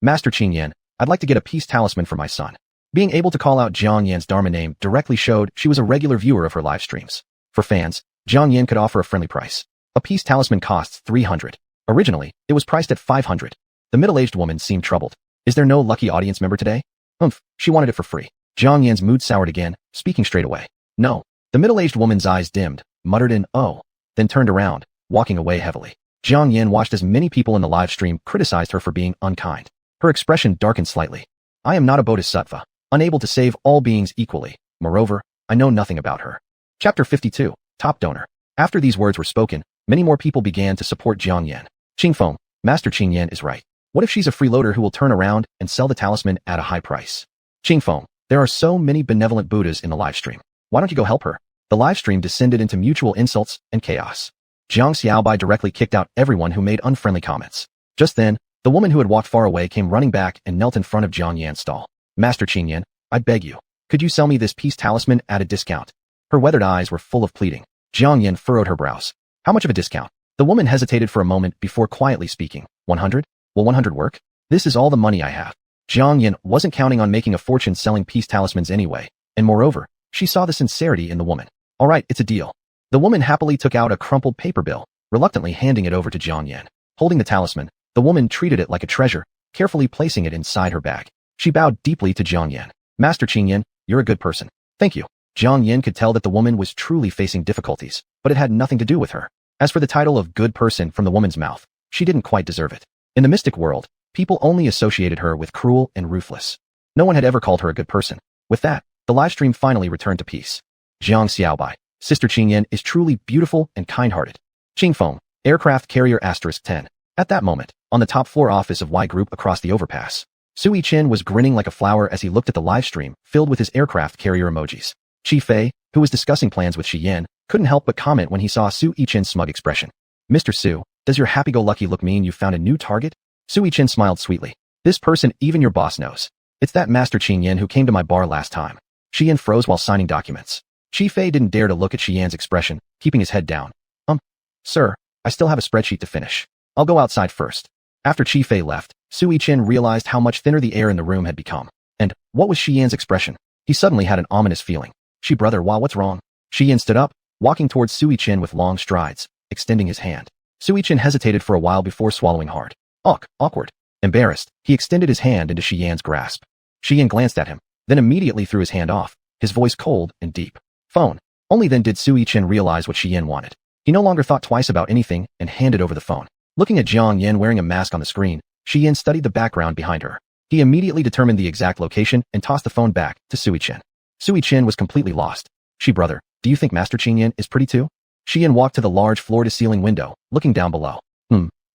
Master Qing Yan, I'd like to get a peace talisman for my son. Being able to call out Jiang Yan's Dharma name directly showed she was a regular viewer of her live streams. For fans, Jiang Yan could offer a friendly price. A peace talisman costs 300. Originally, it was priced at 500. The middle-aged woman seemed troubled. Is there no lucky audience member today? She wanted it for free. Jiang Yan's mood soured again, speaking straight away. No. The middle-aged woman's eyes dimmed, muttered an oh, then turned around, walking away heavily. Jiang Yan watched as many people in the live stream criticized her for being unkind. Her expression darkened slightly. I am not a bodhisattva, unable to save all beings equally. Moreover, I know nothing about her. Chapter 52, Top Donor. After these words were spoken, many more people began to support Jiang Yan. Qingfeng, Master Qing Yan is right. What if she's a freeloader who will turn around and sell the talisman at a high price? Qingfeng, there are so many benevolent Buddhas in the live stream. Why don't you go help her? The live stream descended into mutual insults and chaos. Jiang Xiaobai directly kicked out everyone who made unfriendly comments. Just then, the woman who had walked far away came running back and knelt in front of Jiang Yan's stall. Master Qing Yan, I beg you, could you sell me this peace talisman at a discount? Her weathered eyes were full of pleading. Jiang Yan furrowed her brows. How much of a discount? The woman hesitated for a moment before quietly speaking. 100? Will 100 work? This is all the money I have. Jiang Yan wasn't counting on making a fortune selling peace talismans anyway, and moreover, she saw the sincerity in the woman. All right, it's a deal. The woman happily took out a crumpled paper bill, reluctantly handing it over to Jiang Yan. Holding the talisman, the woman treated it like a treasure, carefully placing it inside her bag. She bowed deeply to Jiang Yan. Master Qing Yan, you're a good person. Thank you. Jiang Yan could tell that the woman was truly facing difficulties, but it had nothing to do with her. As for the title of good person from the woman's mouth, she didn't quite deserve it. In the mystic world, people only associated her with cruel and ruthless. No one had ever called her a good person. With that, the live stream finally returned to peace. Jiang Xiaobai, Sister Qing Yan is truly beautiful and kind-hearted. Qingfeng, aircraft carrier *10. At that moment, on the top floor office of Y Group across the overpass, Su Yichen was grinning like a flower as he looked at the live stream filled with his aircraft carrier emojis. Qi Fei, who was discussing plans with Shi Yan, couldn't help but comment when he saw Su Yichen's smug expression. Mr. Su, does your happy-go-lucky look mean you found a new target? Su Yichen smiled sweetly. This person even your boss knows. It's that Master Qing Yan who came to my bar last time. Shi Yan froze while signing documents. Chi Fei didn't dare to look at Shi Yan's expression, keeping his head down. Sir, I still have a spreadsheet to finish. I'll go outside first. After Chi Fei left, Sui Chen realized how much thinner the air in the room had become. And what was Shi Yan's expression? He suddenly had an ominous feeling. Shi brother, what's wrong? Shi Yan stood up, walking towards Sui Chen with long strides, extending his hand. Sui Chen hesitated for a while before swallowing hard. Awkward. Embarrassed, he extended his hand into Shi Yan's grasp. Shi Yan glanced at him, then immediately threw his hand off, his voice cold and deep. Phone. Only then did Sui Chen realize what Shi Yan wanted. He no longer thought twice about anything and handed over the phone. Looking at Jiang Yan wearing a mask on the screen, Shi Yan studied the background behind her. He immediately determined the exact location and tossed the phone back to Sui Chen. Sui Chen was completely lost. Shi brother, do you think Master Qing Yan is pretty too? Shi Yan walked to the large floor-to-ceiling window, looking down below.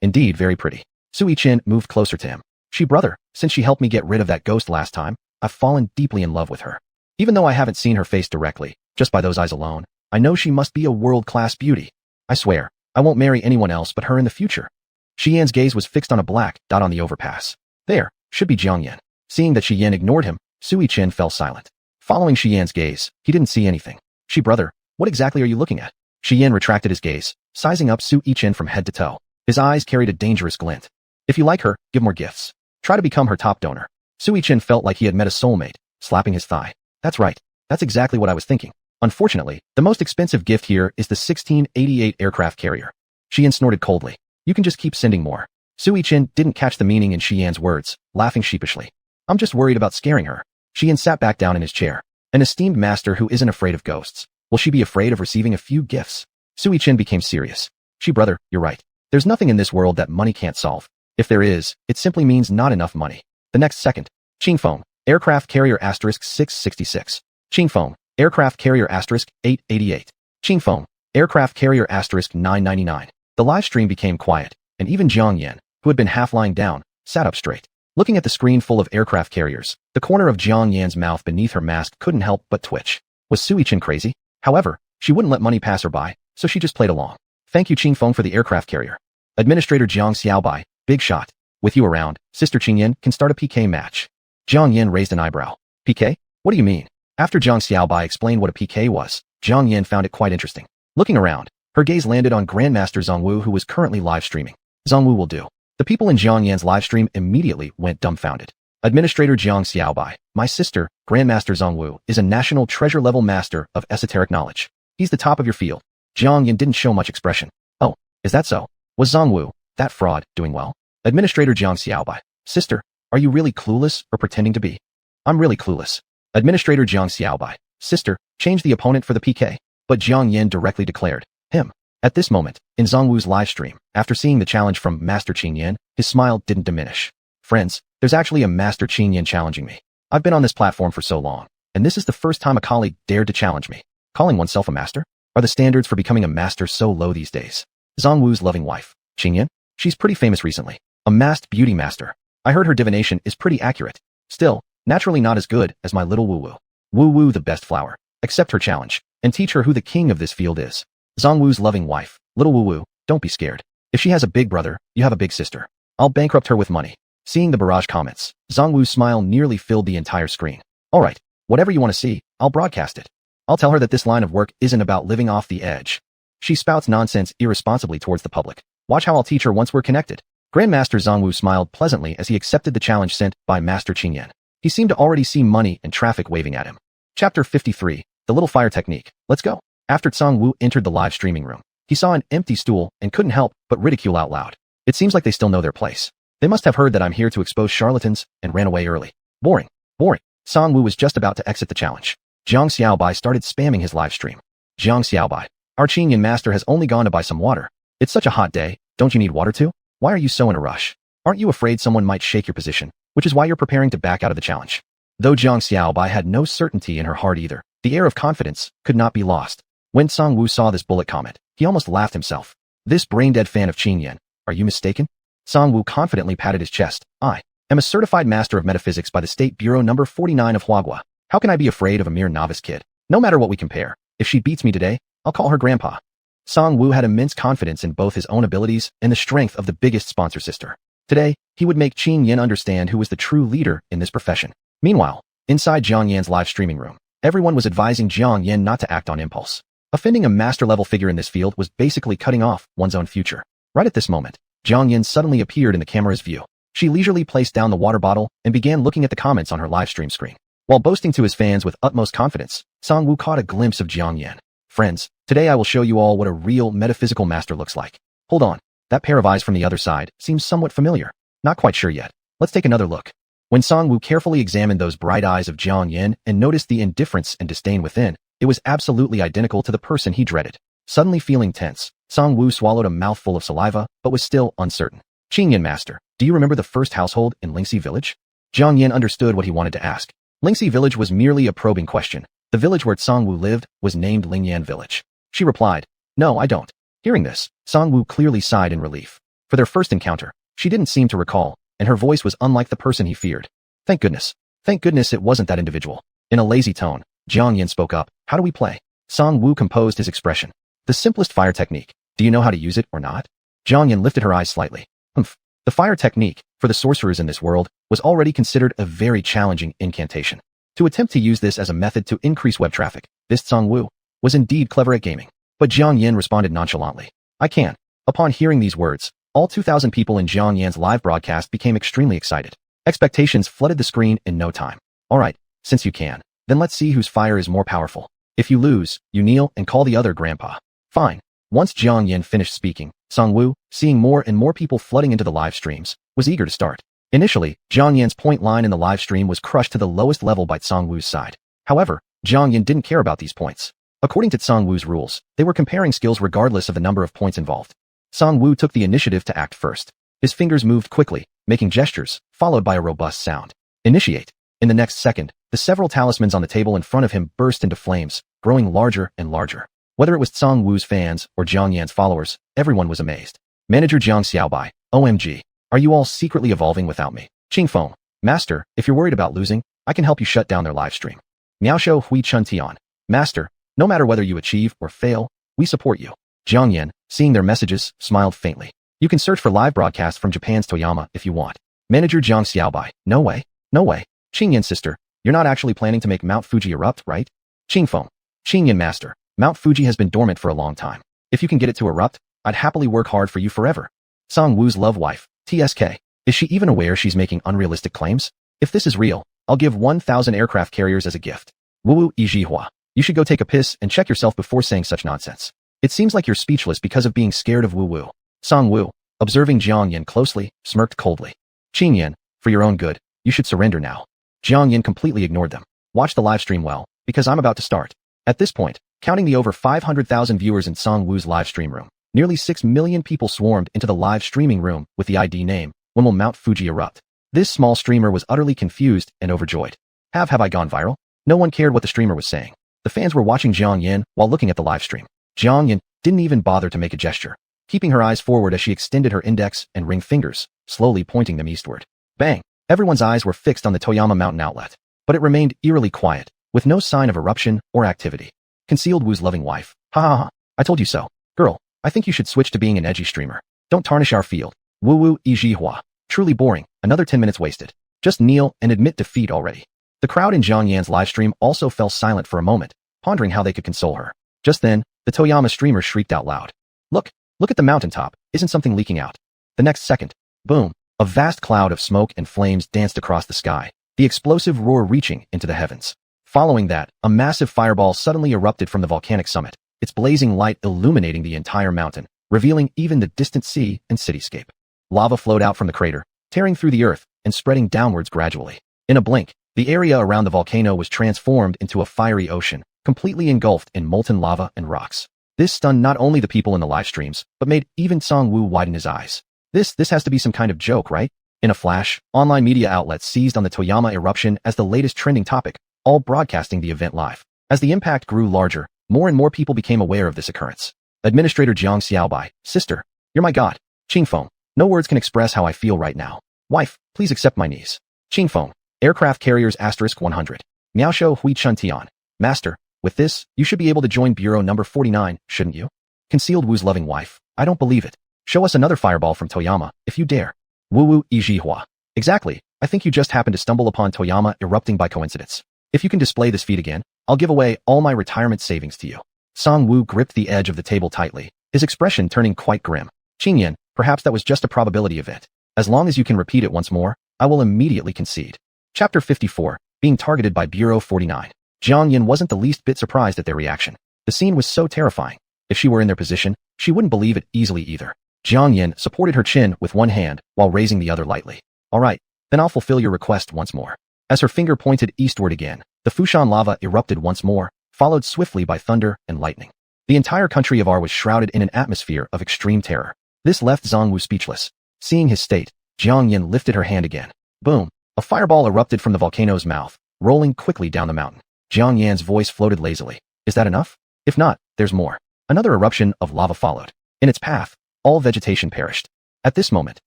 Indeed very pretty. Sui Chen moved closer to him. Shi brother, since she helped me get rid of that ghost last time, I've fallen deeply in love with her. Even though I haven't seen her face directly, just by those eyes alone, I know she must be a world-class beauty. I swear, I won't marry anyone else but her in the future. Shi Yan's gaze was fixed on a black dot on the overpass. There, should be Jiang Yan. Seeing that Shi Yan ignored him, Sui Chen fell silent. Following Shi Yan's gaze, he didn't see anything. Shi brother, what exactly are you looking at? Shi Yan retracted his gaze, sizing up Sui Chen from head to toe. His eyes carried a dangerous glint. If you like her, give more gifts. Try to become her top donor. Sui Chen felt like he had met a soulmate, slapping his thigh. That's right. That's exactly what I was thinking. Unfortunately, the most expensive gift here is the 1688 aircraft carrier. Shi Yan snorted coldly. You can just keep sending more. Sui Chen didn't catch the meaning in Shi Yan's words, laughing sheepishly. I'm just worried about scaring her. Shi Yan sat back down in his chair. An esteemed master who isn't afraid of ghosts. Will she be afraid of receiving a few gifts? Sui Chen became serious. Shi brother, you're right. There's nothing in this world that money can't solve. If there is, it simply means not enough money. The next second. Qingfeng, aircraft carrier *666. Qingfeng, aircraft carrier *888. Qingfeng, aircraft carrier *999. The live stream became quiet, and even Jiang Yan, who had been half lying down, sat up straight. Looking at the screen full of aircraft carriers, the corner of Jiang Yan's mouth beneath her mask couldn't help but twitch. Was Sui Chen crazy? However, she wouldn't let money pass her by, so she just played along. Thank you Qingfeng for the aircraft carrier. Administrator Jiang Xiaobai, big shot. With you around, Sister Qing Yan can start a PK match. Jiang Yan raised an eyebrow. PK? What do you mean? After Jiang Xiaobai explained what a PK was, Jiang Yan found it quite interesting. Looking around, her gaze landed on Grandmaster Zhongwu who was currently live streaming. Zhongwu will do. The people in Jiang Yan's live stream immediately went dumbfounded. Administrator Jiang Xiaobai, my sister, Grandmaster Zhongwu, is a national treasure-level master of esoteric knowledge. He's the top of your field. Jiang Yan didn't show much expression. Oh, is that so? Was Zhongwu, that fraud, doing well? Administrator Jiang Xiaobai, sister, are you really clueless or pretending to be? I'm really clueless. Administrator Jiang Xiaobai, sister, change the opponent for the PK. But Jiang Yan directly declared, him. At this moment, in Zhongwu's live stream, after seeing the challenge from Master Qing Yan, his smile didn't diminish. Friends, there's actually a Master Qing Yan challenging me. I've been on this platform for so long, and this is the first time a colleague dared to challenge me. Calling oneself a master? Are the standards for becoming a master so low these days? Zhongwu's loving wife, Qing Yan? She's pretty famous recently. A masked beauty master. I heard her divination is pretty accurate. Still, naturally not as good as my little Wu-Wu. Wu-Wu the best flower. Accept her challenge, and teach her who the king of this field is. Zhongwu's loving wife, little Wu-Wu, don't be scared. If she has a big brother, you have a big sister. I'll bankrupt her with money. Seeing the barrage comments, Zhongwu's smile nearly filled the entire screen. Alright, whatever you want to see, I'll broadcast it. I'll tell her that this line of work isn't about living off the edge. She spouts nonsense irresponsibly towards the public. Watch how I'll teach her once we're connected. Grandmaster Zhongwu smiled pleasantly as he accepted the challenge sent by Master Qing Yan. He seemed to already see money and traffic waving at him. Chapter 53, The Little Fire Technique. Let's go. After Tsang Wu entered the live streaming room, he saw an empty stool and couldn't help but ridicule out loud. It seems like they still know their place. They must have heard that I'm here to expose charlatans and ran away early. Boring. Boring. Tsang Wu was just about to exit the challenge. Jiang Xiaobai started spamming his live stream. Jiang Xiaobai, our Qing Yan master has only gone to buy some water. It's such a hot day, don't you need water too? Why are you so in a rush? Aren't you afraid someone might shake your position, which is why you're preparing to back out of the challenge? Though Jiang Xiaobai had no certainty in her heart either, the air of confidence could not be lost. When Tsang Wu saw this bullet comment, he almost laughed himself. This brain-dead fan of Qing Yan, are you mistaken? Tsang Wu confidently patted his chest. I am a certified master of metaphysics by the State Bureau number 49 of Huagua. How can I be afraid of a mere novice kid? No matter what we compare, if she beats me today, I'll call her grandpa. Tsang Wu had immense confidence in both his own abilities and the strength of the biggest sponsor sister. Today, he would make Qing Yan understand who was the true leader in this profession. Meanwhile, inside Jiang Yan's live streaming room, everyone was advising Jiang Yan not to act on impulse. Offending a master-level figure in this field was basically cutting off one's own future. Right at this moment, Jiang Yan suddenly appeared in the camera's view. She leisurely placed down the water bottle and began looking at the comments on her live stream screen. While boasting to his fans with utmost confidence, Sang Woo caught a glimpse of Jiang Yan. Friends, today I will show you all what a real metaphysical master looks like. Hold on, that pair of eyes from the other side seems somewhat familiar. Not quite sure yet. Let's take another look. When Sang Woo carefully examined those bright eyes of Jiang Yan and noticed the indifference and disdain within, it was absolutely identical to the person he dreaded. Suddenly feeling tense, Sang Woo swallowed a mouthful of saliva but was still uncertain. Qing Yan Master, do you remember the first household in Lingxi Village? Jiang Yan understood what he wanted to ask. Lingxi Village was merely a probing question. The village where Sang Woo lived was named Lingyan Village. She replied, no, I don't. Hearing this, Sang Woo clearly sighed in relief. For their first encounter, she didn't seem to recall, and her voice was unlike the person he feared. Thank goodness. Thank goodness it wasn't that individual. In a lazy tone, Jiang Yan spoke up. How do we play? Sang Woo composed his expression. The simplest fire technique. Do you know how to use it or not? Jiang Yan lifted her eyes slightly. Humph. The fire technique, for the sorcerers in this world, was already considered a very challenging incantation. To attempt to use this as a method to increase web traffic, this Sang Woo was indeed clever at gaming. But Jiang Yan responded nonchalantly. I can. Upon hearing these words, all 2,000 people in Jiang Yan's live broadcast became extremely excited. Expectations flooded the screen in no time. Alright, since you can, then let's see whose fire is more powerful. If you lose, you kneel and call the other grandpa. Fine. Once Jiang Yan finished speaking, Sang Woo, seeing more and more people flooding into the live streams, was eager to start. Initially, Jiang Yan's point line in the live stream was crushed to the lowest level by Sang Woo's side. However, Jiang Yan didn't care about these points. According to Sang Woo's rules, they were comparing skills regardless of the number of points involved. Sang Woo took the initiative to act first. His fingers moved quickly, making gestures, followed by a robust sound. Initiate. In the next second, the several talismans on the table in front of him burst into flames, growing larger and larger. Whether it was Sang Woo's fans or Jiang Yan's followers, everyone was amazed. Manager Jiang Xiaobai, OMG. Are you all secretly evolving without me? Qing Feng, Master, if you're worried about losing, I can help you shut down their live stream. Miaoshou Hui Chun Tian, Master, no matter whether you achieve or fail, we support you. Jiang Yan, seeing their messages, smiled faintly. You can search for live broadcasts from Japan's Toyama if you want. Manager Jiang Xiaobai, no way, no way. Qing Yan sister, you're not actually planning to make Mount Fuji erupt, right? Qing Feng, Qing Yan Master, Mount Fuji has been dormant for a long time. If you can get it to erupt, I'd happily work hard for you forever. Sang Woo's love wife, TSK. Is she even aware she's making unrealistic claims? If this is real, I'll give 1,000 aircraft carriers as a gift. Wu Yijihua. You should go take a piss and check yourself before saying such nonsense. It seems like you're speechless because of being scared of Wu. Sang Woo, observing Jiang Yan closely, smirked coldly. Qing Yan, for your own good, you should surrender now. Jiang Yan completely ignored them. Watch the live stream well, because I'm about to start. At this point, counting the over 500,000 viewers in Sang Woo's live stream room, nearly 6 million people swarmed into the live streaming room with the ID name, When Will Mount Fuji Erupt? This small streamer was utterly confused and overjoyed. Have I gone viral? No one cared what the streamer was saying. The fans were watching Jiang Yan while looking at the live stream. Jiang Yan didn't even bother to make a gesture, keeping her eyes forward as she extended her index and ring fingers, slowly pointing them eastward. Bang! Everyone's eyes were fixed on the Toyama mountain outlet, but it remained eerily quiet, with no sign of eruption or activity. Concealed Wu's loving wife. Ha ha ha, I told you so. Girl, I think you should switch to being an edgy streamer. Don't tarnish our field. Wu Yijihua. Truly boring, another 10 minutes wasted. Just kneel and admit defeat already. The crowd in Jiang Yan's live stream also fell silent for a moment, pondering how they could console her. Just then, the Toyama streamer shrieked out loud. Look at the mountaintop, isn't something leaking out? The next second, boom, a vast cloud of smoke and flames danced across the sky, the explosive roar reaching into the heavens. Following that, a massive fireball suddenly erupted from the volcanic summit, its blazing light illuminating the entire mountain, revealing even the distant sea and cityscape. Lava flowed out from the crater, tearing through the earth and spreading downwards gradually. In a blink, the area around the volcano was transformed into a fiery ocean, completely engulfed in molten lava and rocks. This stunned not only the people in the live streams, but made even Sang Woo widen his eyes. This has to be some kind of joke, right? In a flash, online media outlets seized on the Toyama eruption as the latest trending topic, all broadcasting the event live. As the impact grew larger, more and more people became aware of this occurrence. Administrator Jiang Xiaobai, sister, you're my god. Qing Feng, no words can express how I feel right now. Wife, please accept my knees. Qing Feng, aircraft carriers *100. Miaoshou Hui Chun Tian, Master, with this, you should be able to join Bureau number 49, shouldn't you? Concealed Wu's loving wife, I don't believe it. Show us another fireball from Toyama, if you dare. Wu Yijihua. Exactly, I think you just happened to stumble upon Toyama erupting by coincidence. If you can display this feat again, I'll give away all my retirement savings to you. Song-woo gripped the edge of the table tightly, his expression turning quite grim. Qingyan, perhaps that was just a probability event. As long as you can repeat it once more, I will immediately concede. Chapter 54, being targeted by Bureau 49. Jiang Yin wasn't the least bit surprised at their reaction. The scene was so terrifying. If she were in their position, she wouldn't believe it easily either. Jiang Yin supported her chin with one hand while raising the other lightly. All right, then I'll fulfill your request once more. As her finger pointed eastward again, the Fushan lava erupted once more, followed swiftly by thunder and lightning. The entire country of R was shrouded in an atmosphere of extreme terror. This left Zhongwu speechless. Seeing his state, Jiang Yin lifted her hand again. Boom! A fireball erupted from the volcano's mouth, rolling quickly down the mountain. Jiang Yan's voice floated lazily. Is that enough? If not, there's more. Another eruption of lava followed. In its path, all vegetation perished. At this moment,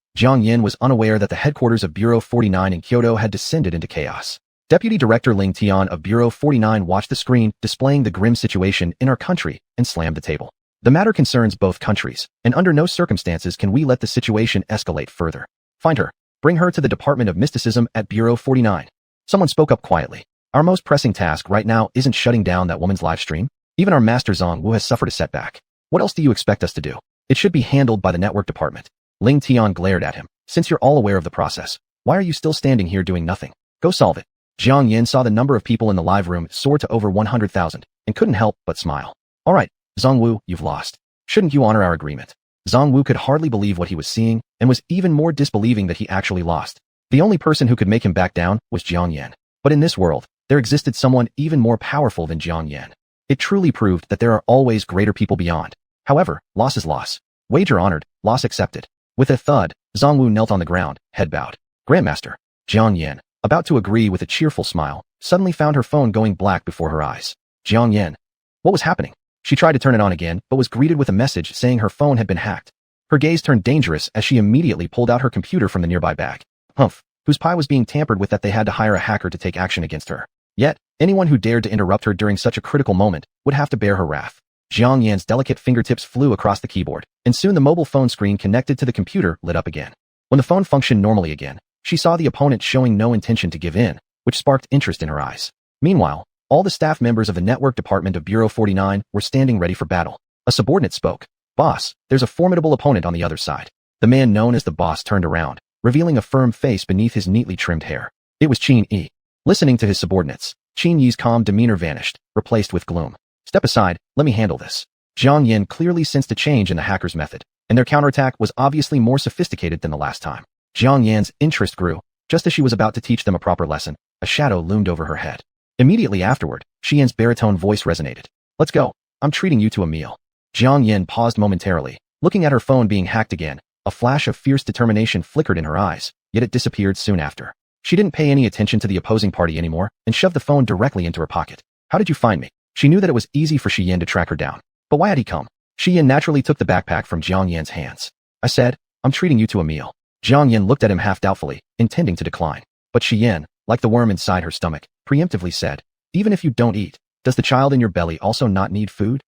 Jiang Yin was unaware that the headquarters of Bureau 49 in Kyoto had descended into chaos. Deputy Director Ling Tian of Bureau 49 watched the screen displaying the grim situation in our country and slammed the table. The matter concerns both countries, and under no circumstances can we let the situation escalate further. Find her. Bring her to the Department of Mysticism at Bureau 49. Someone spoke up quietly. Our most pressing task right now isn't shutting down that woman's live stream. Even our master Zhongwu has suffered a setback. What else do you expect us to do? It should be handled by the network department. Ling Tian glared at him. Since you're all aware of the process, why are you still standing here doing nothing? Go solve it. Jiang Yin saw the number of people in the live room soar to over 100,000 and couldn't help but smile. All right, Zhongwu, you've lost. Shouldn't you honor our agreement? Zhongwu could hardly believe what he was seeing and was even more disbelieving that he actually lost. The only person who could make him back down was Jiang Yan. But in this world, there existed someone even more powerful than Jiang Yan. It truly proved that there are always greater people beyond. However, loss is loss. Wager honored, loss accepted. With a thud, Zhongwu knelt on the ground, head bowed. Grandmaster. Jiang Yan, about to agree with a cheerful smile, suddenly found her phone going black before her eyes. Jiang Yan. What was happening? She tried to turn it on again, but was greeted with a message saying her phone had been hacked. Her gaze turned dangerous as she immediately pulled out her computer from the nearby bag. Humph, whose pie was being tampered with that they had to hire a hacker to take action against her. Yet, anyone who dared to interrupt her during such a critical moment would have to bear her wrath. Jiang Yan's delicate fingertips flew across the keyboard, and soon the mobile phone screen connected to the computer lit up again. When the phone functioned normally again, she saw the opponent showing no intention to give in, which sparked interest in her eyes. Meanwhile, all the staff members of the network department of Bureau 49 were standing ready for battle. A subordinate spoke. Boss, there's a formidable opponent on the other side. The man known as the boss turned around, revealing a firm face beneath his neatly trimmed hair. It was Qin Yi. Listening to his subordinates, Qin Yi's calm demeanor vanished, replaced with gloom. Step aside, let me handle this. Jiang Yin clearly sensed a change in the hacker's method, and their counterattack was obviously more sophisticated than the last time. Jiang Yan's interest grew. Just as she was about to teach them a proper lesson, a shadow loomed over her head. Immediately afterward, Xian's baritone voice resonated. Let's go. I'm treating you to a meal. Jiang Yin paused momentarily, looking at her phone being hacked again. A flash of fierce determination flickered in her eyes, yet it disappeared soon after. She didn't pay any attention to the opposing party anymore and shoved the phone directly into her pocket. How did you find me? She knew that it was easy for Xian to track her down. But why had he come? Xian naturally took the backpack from Jiang Yan's hands. I said, I'm treating you to a meal. Jiang Yan looked at him half doubtfully, intending to decline. But Xian, like the worm inside her stomach, preemptively said, even if you don't eat, does the child in your belly also not need food?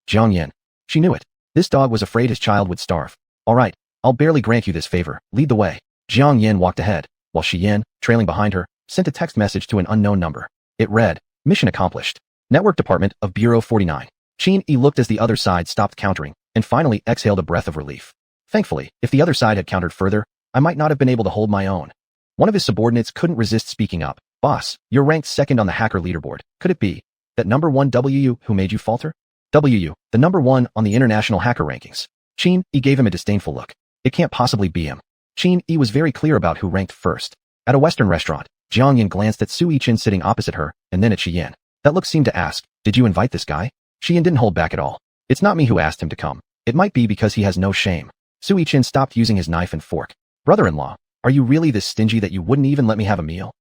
Jiang Yan. She knew it. This dog was afraid his child would starve. All right, I'll barely grant you this favor. Lead the way. Jiang Yan walked ahead, while Xian, trailing behind her, sent a text message to an unknown number. It read, mission accomplished. Network Department of Bureau 49. Qin Yi looked as the other side stopped countering, and finally exhaled a breath of relief. Thankfully, if the other side had countered further, I might not have been able to hold my own. One of his subordinates couldn't resist speaking up. Boss, you're ranked second on the hacker leaderboard. Could it be that number one WU who made you falter? WU, the number one on the international hacker rankings. Qin Yi gave him a disdainful look. It can't possibly be him. Qin Yi was very clear about who ranked first. At a Western restaurant, Jiang Yin glanced at Su Yichen sitting opposite her, and then at Xian. That look seemed to ask, did you invite this guy? Xian didn't hold back at all. It's not me who asked him to come. It might be because he has no shame. Su Yichen stopped using his knife and fork. Brother-in-law, are you really this stingy that you wouldn't even let me have a meal?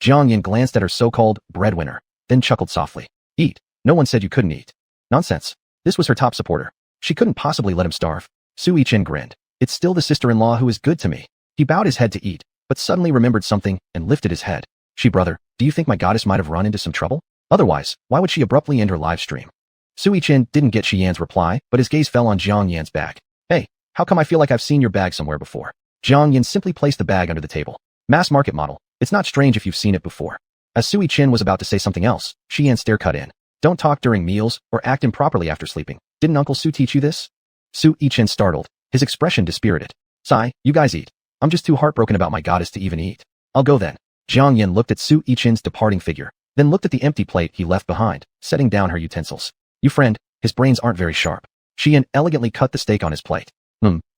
Jiang Yin glanced at her so-called breadwinner, then chuckled softly. Eat. No one said you couldn't eat. Nonsense. This was her top supporter. She couldn't possibly let him starve. Su Yichen grinned. It's still the sister-in-law who is good to me. He bowed his head to eat, but suddenly remembered something and lifted his head. She brother, do you think my goddess might have run into some trouble? Otherwise, why would she abruptly end her live stream? Su Yichen didn't get Xian's reply, but his gaze fell on Jiang Yan's bag. Hey, how come I feel like I've seen your bag somewhere before? Jiang Yan simply placed the bag under the table. Mass market model. It's not strange if you've seen it before. As Sui Chin was about to say something else, Xian's stare cut in. Don't talk during meals or act improperly after sleeping. Didn't Uncle Su teach you this? Sui Chin startled, his expression dispirited. Sai, you guys eat. I'm just too heartbroken about my goddess to even eat. I'll go then. Jiang Yin looked at Sui Chin's departing figure, then looked at the empty plate he left behind, setting down her utensils. You friend, his brains aren't very sharp. Xian elegantly cut the steak on his plate.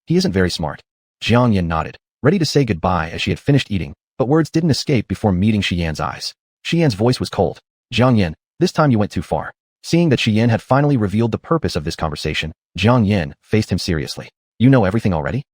He isn't very smart. Jiang Yin nodded, ready to say goodbye as she had finished eating, but words didn't escape before meeting Xian's eyes. Xian's voice was cold. Jiang Yin, this time you went too far. Seeing that Xian had finally revealed the purpose of this conversation, Jiang Yin faced him seriously. You know everything already?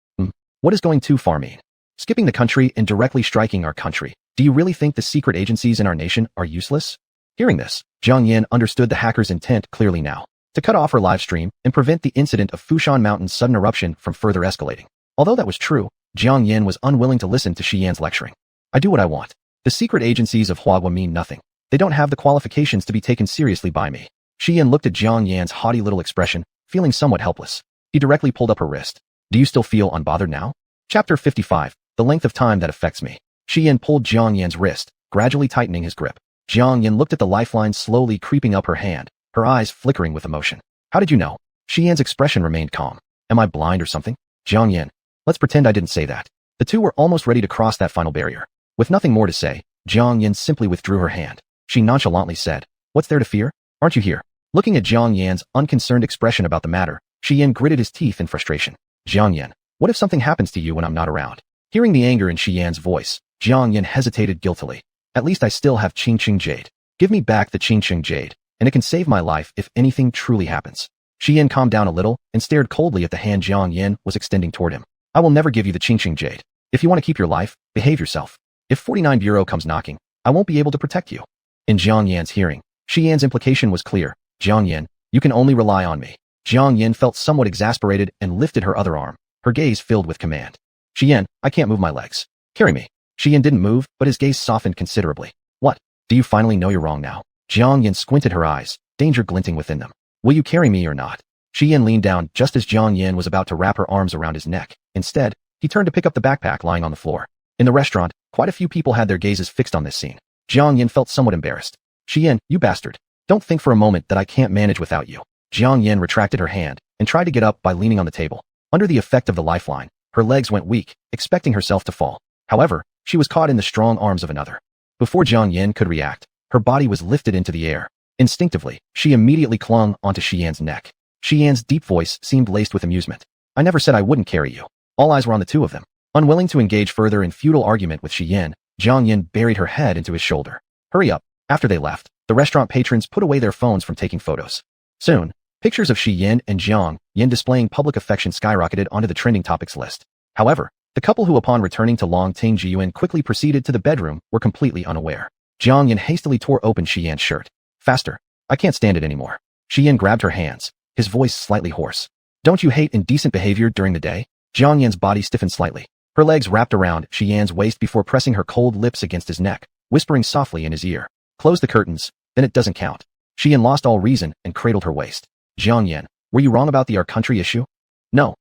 What does going too far mean? Skipping the country and directly striking our country. Do you really think the secret agencies in our nation are useless? Hearing this, Jiang Yin understood the hacker's intent clearly now. To cut off her live stream and prevent the incident of Fushan Mountain's sudden eruption from further escalating. Although that was true, Jiang Yin was unwilling to listen to Xian's lecturing. I do what I want. The secret agencies of Huagua mean nothing. They don't have the qualifications to be taken seriously by me. Xian looked at Jiang Yan's haughty little expression, feeling somewhat helpless. He directly pulled up her wrist. Do you still feel unbothered now? Chapter 55, The Length of Time That Affects Me. Xian pulled Jiang Yan's wrist, gradually tightening his grip. Jiang Yan looked at the lifeline slowly creeping up her hand, her eyes flickering with emotion. How did you know? Xian's expression remained calm. Am I blind or something? Jiang Yan. Let's pretend I didn't say that. The two were almost ready to cross that final barrier. With nothing more to say, Jiang Yan simply withdrew her hand. She nonchalantly said, What's there to fear? Aren't you here? Looking at Jiang Yan's unconcerned expression about the matter, Xian gritted his teeth in frustration. Jiang Yan, what if something happens to you when I'm not around? Hearing the anger in Xian's voice, Jiang Yan hesitated guiltily. At least I still have Qingqing Jade. Give me back the Qingqing Jade, and it can save my life if anything truly happens. Xian calmed down a little and stared coldly at the hand Jiang Yan was extending toward him. I will never give you the Qingqing Jade. If you want to keep your life, behave yourself. If 49 Bureau comes knocking, I won't be able to protect you. In Jiang Yan's hearing, Xian's implication was clear. Jiang Yan, you can only rely on me. Jiang Yan felt somewhat exasperated and lifted her other arm, her gaze filled with command. Xian, I can't move my legs. Carry me. Xian didn't move, but his gaze softened considerably. What? Do you finally know you're wrong now? Jiang Yan squinted her eyes, danger glinting within them. Will you carry me or not? Xian leaned down just as Jiang Yan was about to wrap her arms around his neck. Instead, he turned to pick up the backpack lying on the floor. In the restaurant, quite a few people had their gazes fixed on this scene. Jiang Yan felt somewhat embarrassed. Xian, you bastard. Don't think for a moment that I can't manage without you. Jiang Yan retracted her hand and tried to get up by leaning on the table. Under the effect of the lifeline, her legs went weak, expecting herself to fall. However, she was caught in the strong arms of another. Before Jiang Yan could react, her body was lifted into the air. Instinctively, she immediately clung onto Xian's neck. Xian's deep voice seemed laced with amusement. I never said I wouldn't carry you. All eyes were on the two of them. Unwilling to engage further in futile argument with Xian, Jiang Yan buried her head into his shoulder. Hurry up. After they left, the restaurant patrons put away their phones from taking photos. Soon, pictures of Xian and Jiang Yan displaying public affection skyrocketed onto the trending topics list. However, the couple who upon returning to Long Ting Jiyuan quickly proceeded to the bedroom were completely unaware. Jiang Yan hastily tore open Xian's shirt. Faster. I can't stand it anymore. Xian grabbed her hands, his voice slightly hoarse. Don't you hate indecent behavior during the day? Jiang Yan's body stiffened slightly. Her legs wrapped around Xian's waist before pressing her cold lips against his neck, whispering softly in his ear. Close the curtains, then it doesn't count. Xian lost all reason and cradled her waist. Jiang Yan, were you wrong about the our country issue? No.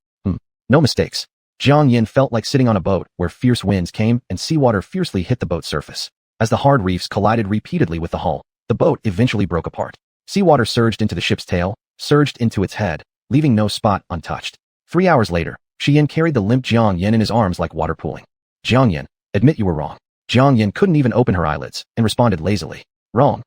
No mistakes. Jiang Yan felt like sitting on a boat where fierce winds came and seawater fiercely hit the boat's surface. As the hard reefs collided repeatedly with the hull, the boat eventually broke apart. Seawater surged into the ship's tail, surged into its head, leaving no spot untouched. 3 hours later, Xian carried the limp Jiang Yan in his arms like water pooling. Jiang Yan, admit you were wrong. Jiang Yan couldn't even open her eyelids and responded lazily. Wrong.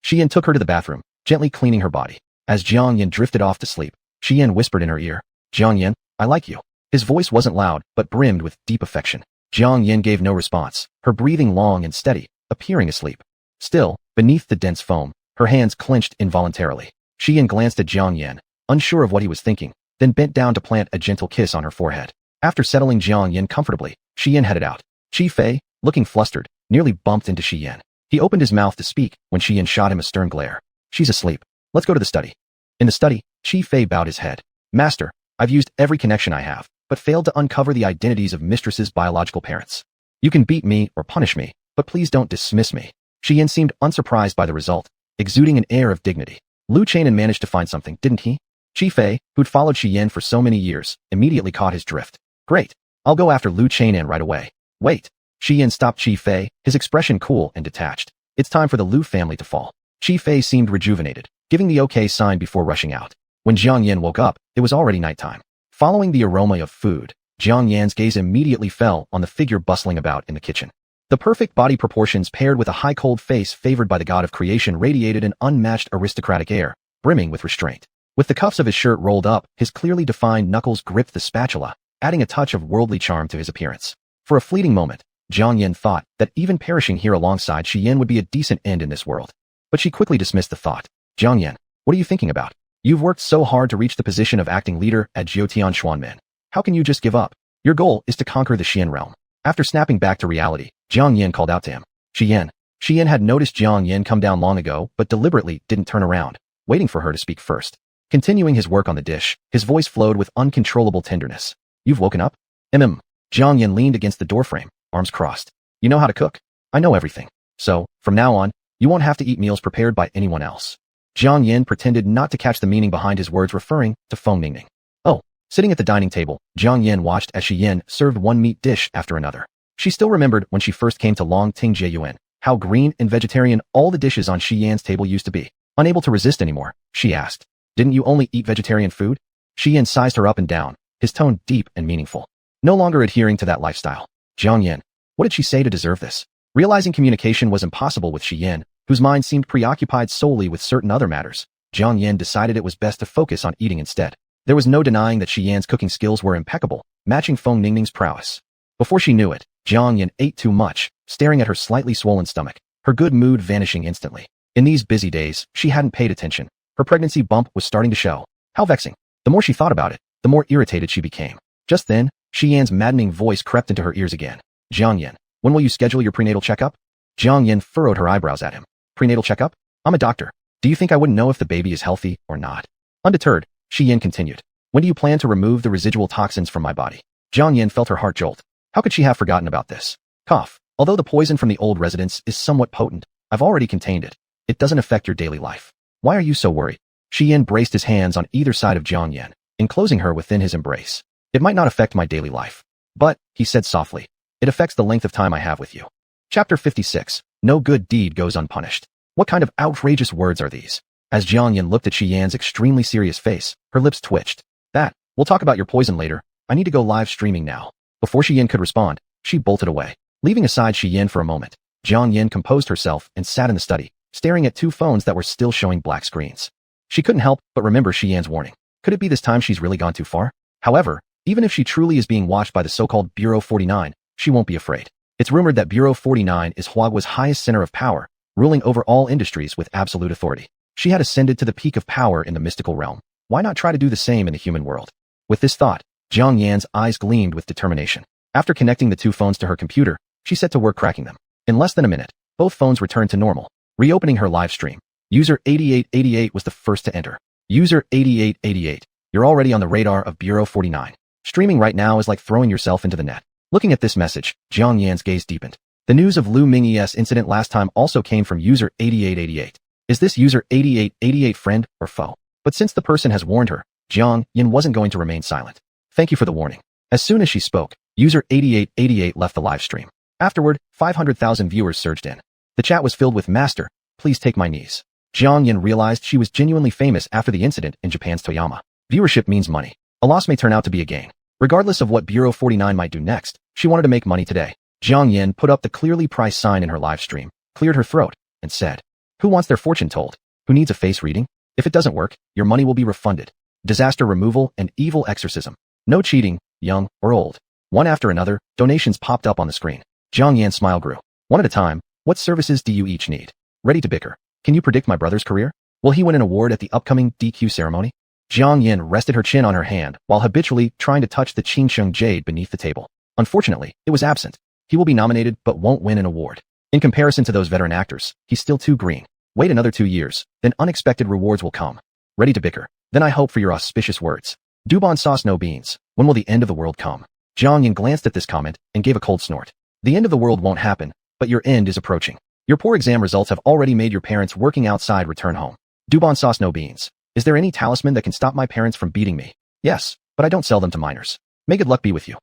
Xian took her to the bathroom, gently cleaning her body. As Jiang Yan drifted off to sleep, Xian whispered in her ear, Jiang Yan, I like you. His voice wasn't loud, but brimmed with deep affection. Jiang Yan gave no response, her breathing long and steady, appearing asleep. Still, beneath the dense foam, her hands clenched involuntarily. Xian glanced at Jiang Yan, unsure of what he was thinking, then bent down to plant a gentle kiss on her forehead. After settling Jiang Yan comfortably, Xian headed out. Qi Fei, looking flustered, nearly bumped into Xian. He opened his mouth to speak when Xian shot him a stern glare. She's asleep. Let's go to the study. In the study, Qi Fei bowed his head. Master, I've used every connection I have, but failed to uncover the identities of Mistress's biological parents. You can beat me or punish me, but please don't dismiss me. Xian seemed unsurprised by the result, exuding an air of dignity. Lu Chanan managed to find something, didn't he? Qi Fei, who'd followed Xian for so many years, immediately caught his drift. Great. I'll go after Lu Chanan right away. Wait. Shi Yin stopped Qi Fei, his expression cool and detached. It's time for the Lu family to fall. Qi Fei seemed rejuvenated, giving the okay sign before rushing out. When Jiang Yan woke up, it was already nighttime. Following the aroma of food, Jiang Yan's gaze immediately fell on the figure bustling about in the kitchen. The perfect body proportions paired with a high cold face favored by the god of creation radiated an unmatched aristocratic air, brimming with restraint. With the cuffs of his shirt rolled up, his clearly defined knuckles gripped the spatula, adding a touch of worldly charm to his appearance. For a fleeting moment, Jiang Yan thought that even perishing here alongside Shi Yin would be a decent end in this world. But she quickly dismissed the thought. Jiang Yan, what are you thinking about? You've worked so hard to reach the position of acting leader at Jiutian Xuanmen. How can you just give up? Your goal is to conquer the Xian realm. After snapping back to reality, Jiang Yan called out to him. Shi Yin. Shi Yin had noticed Jiang Yan come down long ago, but deliberately didn't turn around, waiting for her to speak first. Continuing his work on the dish, his voice flowed with uncontrollable tenderness. You've woken up? Jiang Yan leaned against the doorframe, arms crossed. You know how to cook? I know everything. So, from now on, you won't have to eat meals prepared by anyone else. Jiang Yan pretended not to catch the meaning behind his words referring to Feng Ningning. Oh, sitting at the dining table, Jiang Yan watched as Shi Yin served one meat dish after another. She still remembered when she first came to Long Ting Jieyuan, how green and vegetarian all the dishes on Shi Yan's table used to be. Unable to resist anymore, she asked, didn't you only eat vegetarian food? Shi Yin sized her up and down, his tone deep and meaningful. No longer adhering to that lifestyle. Jiang Yan, what did she say to deserve this? Realizing communication was impossible with Shi Yin, whose mind seemed preoccupied solely with certain other matters, Jiang Yan decided it was best to focus on eating instead. There was no denying that Shi Yan's cooking skills were impeccable, matching Feng Ningning's prowess. Before she knew it, Jiang Yan ate too much, staring at her slightly swollen stomach, her good mood vanishing instantly. In these busy days, she hadn't paid attention. Her pregnancy bump was starting to show. How vexing. The more she thought about it, the more irritated she became. Just then, Shi Yan's maddening voice crept into her ears again. Jiang Yan, when will you schedule your prenatal checkup? Jiang Yan furrowed her eyebrows at him. Prenatal checkup? I'm a doctor. Do you think I wouldn't know if the baby is healthy or not? Undeterred, Shi Yin continued. When do you plan to remove the residual toxins from my body? Jiang Yan felt her heart jolt. How could she have forgotten about this? Cough. Although the poison from the old residence is somewhat potent, I've already contained it. It doesn't affect your daily life. Why are you so worried? Shi Yin braced his hands on either side of Jiang Yan, enclosing her within his embrace. It might not affect my daily life. But, he said softly, it affects the length of time I have with you. Chapter 56. No good deed goes unpunished. What kind of outrageous words are these? As Jiang Yan looked at Shi Yan's extremely serious face, her lips twitched. We'll talk about your poison later. I need to go live streaming now. Before Shi Yin could respond, she bolted away. Leaving aside Shi Yin for a moment, Jiang Yan composed herself and sat in the study, staring at two phones that were still showing black screens. She couldn't help but remember Shi Yan's warning. Could it be this time she's really gone too far? However, even if she truly is being watched by the so-called Bureau 49, she won't be afraid. It's rumored that Bureau 49 is Huagua's highest center of power, ruling over all industries with absolute authority. She had ascended to the peak of power in the mystical realm. Why not try to do the same in the human world? With this thought, Jiang Yan's eyes gleamed with determination. After connecting the two phones to her computer, she set to work cracking them. In less than a minute, both phones returned to normal. Reopening her live stream, User 8888 was the first to enter. User 8888, you're already on the radar of Bureau 49. Streaming right now is like throwing yourself into the net. Looking at this message, Jiang Yan's gaze deepened. The news of Lu Mingyi's incident last time also came from User 8888. Is this User 8888 friend or foe? But since the person has warned her, Jiang Yan wasn't going to remain silent. Thank you for the warning. As soon as she spoke, User 8888 left the live stream. Afterward, 500,000 viewers surged in. The chat was filled with Master, please take my knees. Jiang Yan realized she was genuinely famous after the incident in Japan's Toyama. Viewership means money. A loss may turn out to be a gain. Regardless of what Bureau 49 might do next, she wanted to make money today. Jiang Yan put up the clearly priced sign in her live stream, cleared her throat, and said, who wants their fortune told? Who needs a face reading? If it doesn't work, your money will be refunded. Disaster removal and evil exorcism. No cheating, young or old. One after another, donations popped up on the screen. Jiang Yan's smile grew. One at a time, what services do you each need? Ready to bicker. Can you predict my brother's career? Will he win an award at the upcoming DQ ceremony? Jiang Yan rested her chin on her hand while habitually trying to touch the Qingsheng jade beneath the table. Unfortunately, it was absent. He will be nominated but won't win an award. In comparison to those veteran actors, he's still too green. Wait another 2 years, then unexpected rewards will come. Ready to bicker. Then I hope for your auspicious words. Dubon sauce no beans. When will the end of the world come? Jiang Yan glanced at this comment and gave a cold snort. The end of the world won't happen, but your end is approaching. Your poor exam results have already made your parents working outside return home. Dubon sauce no beans. Is there any talisman that can stop my parents from beating me? Yes, but I don't sell them to minors. May good luck be with you.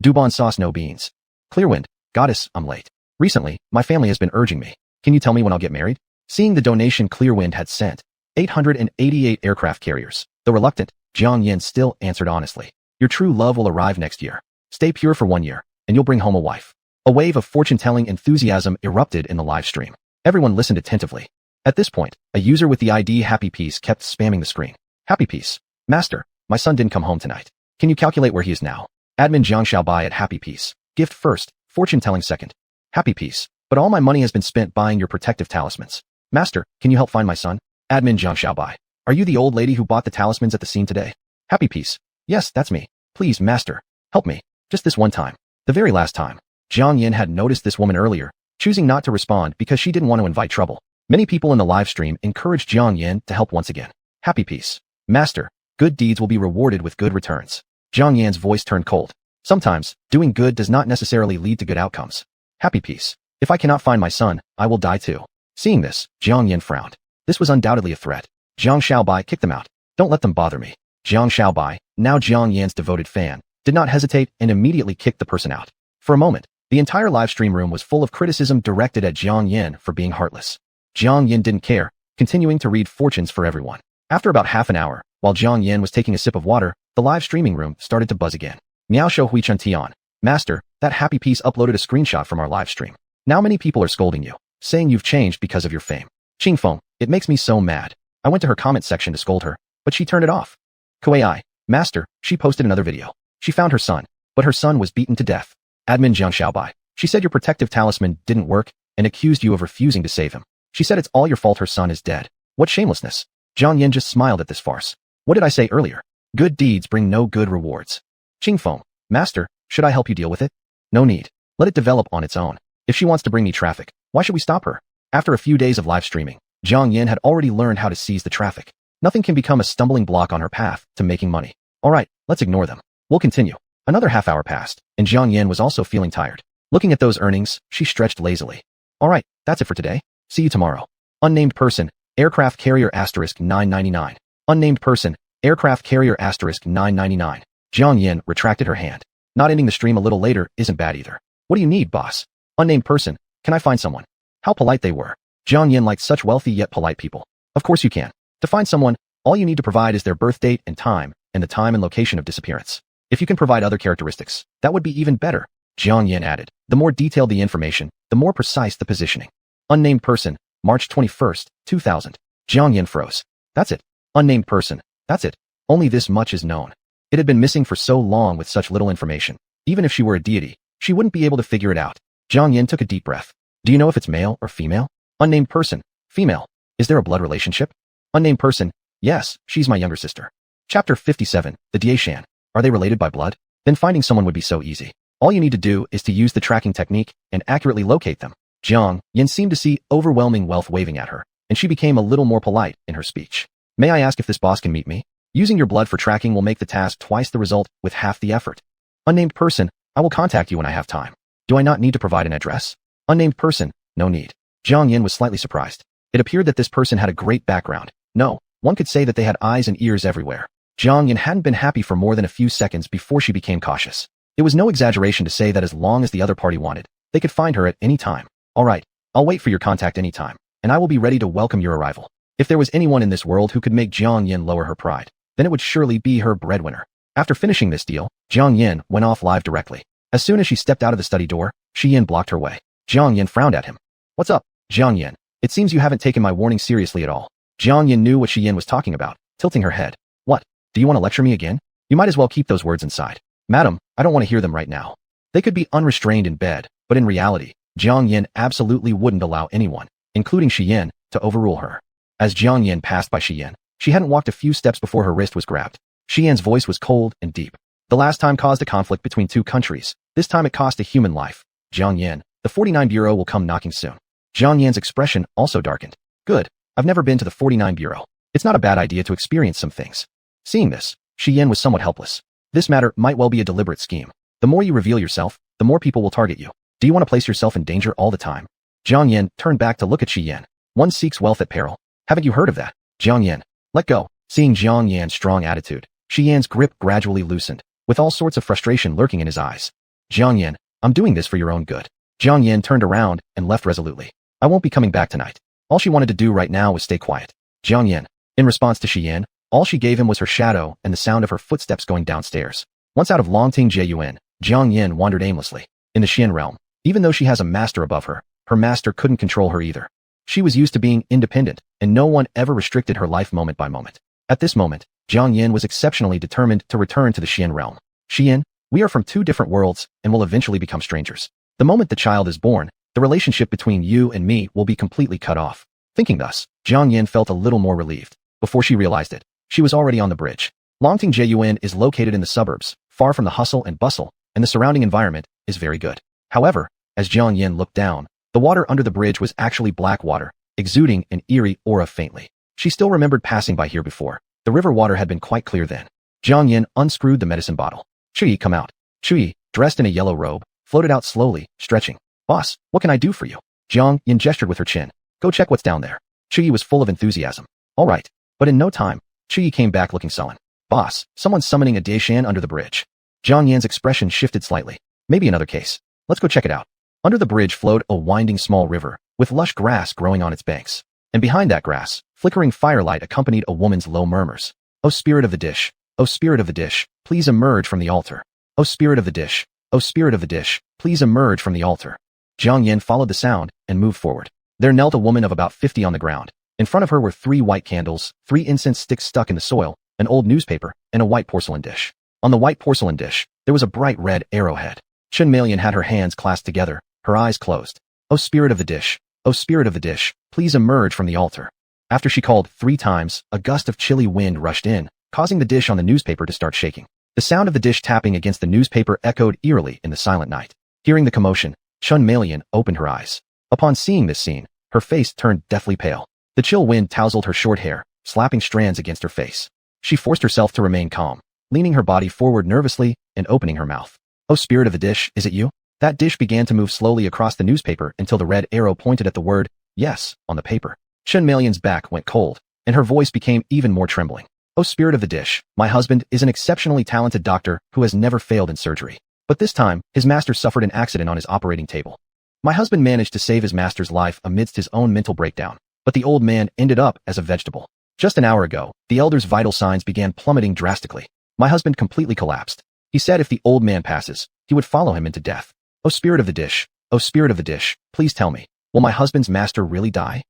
Dubon sauce no beans. Clearwind. Goddess, I'm late. Recently, my family has been urging me. Can you tell me when I'll get married? Seeing the donation Clearwind had sent, 888 aircraft carriers. Though reluctant, Jiang Yin still answered honestly. Your true love will arrive next year. Stay pure for 1 year, and you'll bring home a wife. A wave of fortune-telling enthusiasm erupted in the live stream. Everyone listened attentively. At this point, a user with the ID Happy Peace kept spamming the screen. Happy Peace. Master, my son didn't come home tonight. Can you calculate where he is now? Admin Jiang Xiaobai at Happy Peace. Gift first, fortune-telling second. Happy Peace. But all my money has been spent buying your protective talismans. Master, can you help find my son? Admin Jiang Xiaobai. Are you the old lady who bought the talismans at the scene today? Happy Peace. Yes, that's me. Please, Master, help me. Just this one time. The very last time. Jiang Yin had noticed this woman earlier, choosing not to respond because she didn't want to invite trouble. Many people in the live stream encouraged Jiang Yin to help once again. Happy Peace. Master, good deeds will be rewarded with good returns. Jiang Yin's voice turned cold. Sometimes, doing good does not necessarily lead to good outcomes. Happy Peace. If I cannot find my son, I will die too. Seeing this, Jiang Yin frowned. This was undoubtedly a threat. Jiang Xiaobai kicked them out. Don't let them bother me. Jiang Xiaobai, now Jiang Yin's devoted fan, did not hesitate and immediately kicked the person out. For a moment, the entire live stream room was full of criticism directed at Jiang Yin for being heartless. Jiang Yin didn't care, continuing to read fortunes for everyone. After about half an hour, while Jiang Yin was taking a sip of water, the live streaming room started to buzz again. Miao Shou Huichun Tian. Master, that Happy Peace uploaded a screenshot from our live stream. Now many people are scolding you, saying you've changed because of your fame. Qingfeng, it makes me so mad. I went to her comment section to scold her, but she turned it off. Kuai, Master, she posted another video. She found her son, but her son was beaten to death. Admin Jiang Xiaobai. She said your protective talisman didn't work and accused you of refusing to save him. She said it's all your fault her son is dead. What shamelessness. Jiang Yin just smiled at this farce. What did I say earlier? Good deeds bring no good rewards. Qingfeng, Master, should I help you deal with it? No need. Let it develop on its own. If she wants to bring me traffic, why should we stop her? After a few days of live streaming, Jiang Yin had already learned how to seize the traffic. Nothing can become a stumbling block on her path to making money. Alright, let's ignore them. We'll continue. Another half hour passed, and Jiang Yin was also feeling tired. Looking at those earnings, she stretched lazily. Alright, that's it for today. See you tomorrow. Unnamed person, aircraft carrier * 999. Unnamed person, aircraft carrier * 999. Jiang Yin retracted her hand. Not ending the stream a little later isn't bad either. What do you need, boss? Unnamed person, can I find someone? How polite they were. Jiang Yin liked such wealthy yet polite people. Of course you can. To find someone, all you need to provide is their birth date and the time and location of disappearance. If you can provide other characteristics, that would be even better. Jiang Yin added. The more detailed the information, the more precise the positioning. Unnamed person, March 21st, 2000. Jiang Yin froze. That's it. Unnamed person. That's it. Only this much is known. It had been missing for so long with such little information. Even if she were a deity, she wouldn't be able to figure it out. Jiang Yin took a deep breath. Do you know if it's male or female? Unnamed person. Female. Is there a blood relationship? Unnamed person. Yes, she's my younger sister. Chapter 57. The Diashan. Are they related by blood? Then finding someone would be so easy. All you need to do is to use the tracking technique and accurately locate them. Jiang Yin seemed to see overwhelming wealth waving at her, and she became a little more polite in her speech. May I ask if this boss can meet me? Using your blood for tracking will make the task twice the result with half the effort. Unnamed person. I will contact you when I have time. Do I not need to provide an address? Unnamed person. No need. Jiang Yin was slightly surprised. It appeared that this person had a great background. No, one could say that they had eyes and ears everywhere. Jiang Yin hadn't been happy for more than a few seconds before she became cautious. It was no exaggeration to say that as long as the other party wanted, they could find her at any time. Alright, I'll wait for your contact anytime, and I will be ready to welcome your arrival. If there was anyone in this world who could make Jiang Yin lower her pride, then it would surely be her breadwinner. After finishing this deal, Jiang Yin went off live directly. As soon as she stepped out of the study door, Shi Yin blocked her way. Jiang Yin frowned at him. What's up, Jiang Yin? It seems you haven't taken my warning seriously at all. Jiang Yin knew what Shi Yin was talking about, tilting her head. What? Do you want to lecture me again? You might as well keep those words inside. Madam, I don't want to hear them right now. They could be unrestrained in bed, but in reality, Jiang Yin absolutely wouldn't allow anyone, including Shi Yin, to overrule her. As Jiang Yin passed by Shi Yin, she hadn't walked a few steps before her wrist was grabbed. Shi Yin's voice was cold and deep. The last time caused a conflict between two countries. This time it cost a human life. Jiang Yin, the 49 Bureau will come knocking soon. Jiang Yin's expression also darkened. Good. I've never been to the 49 Bureau. It's not a bad idea to experience some things. Seeing this, Shi Yin was somewhat helpless. This matter might well be a deliberate scheme. The more you reveal yourself, the more people will target you. Do you want to place yourself in danger all the time? Jiang Yin turned back to look at Shi Yin. One seeks wealth at peril. Haven't you heard of that? Jiang Yin, let go. Seeing Jiang Yin's strong attitude, Shi Yin's grip gradually loosened, with all sorts of frustration lurking in his eyes. Jiang Yin, I'm doing this for your own good. Jiang Yin turned around and left resolutely. I won't be coming back tonight. All she wanted to do right now was stay quiet. Jiang Yin. In response to Shi Yin, all she gave him was her shadow and the sound of her footsteps going downstairs. Once out of Longting Jiyuan, Jiang Yin wandered aimlessly. In the Xian realm, even though she has a master above her, her master couldn't control her either. She was used to being independent, and no one ever restricted her life moment by moment. At this moment, Jiang Yin was exceptionally determined to return to the Xian realm. Xian, we are from two different worlds and will eventually become strangers. The moment the child is born, the relationship between you and me will be completely cut off. Thinking thus, Jiang Yin felt a little more relieved. Before she realized it, she was already on the bridge. Longting Jiyuan is located in the suburbs, far from the hustle and bustle, and the surrounding environment is very good. However, as Jiang Yin looked down, the water under the bridge was actually black water, exuding an eerie aura faintly. She still remembered passing by here before. The river water had been quite clear then. Jiang Yin unscrewed the medicine bottle. Chui, come out. Chui, dressed in a yellow robe, floated out slowly, stretching. Boss, what can I do for you? Jiang Yin gestured with her chin. Go check what's down there. Chui was full of enthusiasm. All right. But in no time, Chui came back looking sullen. Boss, someone's summoning a Daishan under the bridge. Jiang Yin's expression shifted slightly. Maybe another case. Let's go check it out. Under the bridge flowed a winding small river, with lush grass growing on its banks. And behind that grass, flickering firelight accompanied a woman's low murmurs. O spirit of the dish, O spirit of the dish, please emerge from the altar. O spirit of the dish, O spirit of the dish, please emerge from the altar. Jiang Yin followed the sound and moved forward. There knelt a woman of about 50 on the ground. In front of her were 3 white candles, 3 incense sticks stuck in the soil, an old newspaper, and a white porcelain dish. On the white porcelain dish, there was a bright red arrowhead. Chen Malian had her hands clasped together, her eyes closed. O spirit of the dish, O spirit of the dish, please emerge from the altar. After she called 3 times, a gust of chilly wind rushed in, causing the dish on the newspaper to start shaking. The sound of the dish tapping against the newspaper echoed eerily in the silent night. Hearing the commotion, Chen Malian opened her eyes. Upon seeing this scene, her face turned deathly pale. The chill wind tousled her short hair, slapping strands against her face. She forced herself to remain calm, leaning her body forward nervously and opening her mouth. O spirit of the dish, is it you? That dish began to move slowly across the newspaper until the red arrow pointed at the word, yes, on the paper. Chen Malian's back went cold, and her voice became even more trembling. O spirit of the dish, my husband is an exceptionally talented doctor who has never failed in surgery. But this time, his master suffered an accident on his operating table. My husband managed to save his master's life amidst his own mental breakdown, but the old man ended up as a vegetable. Just an hour ago, the elder's vital signs began plummeting drastically. My husband completely collapsed. He said if the old man passes, he would follow him into death. O spirit of the dish, O spirit of the dish, please tell me, will my husband's master really die?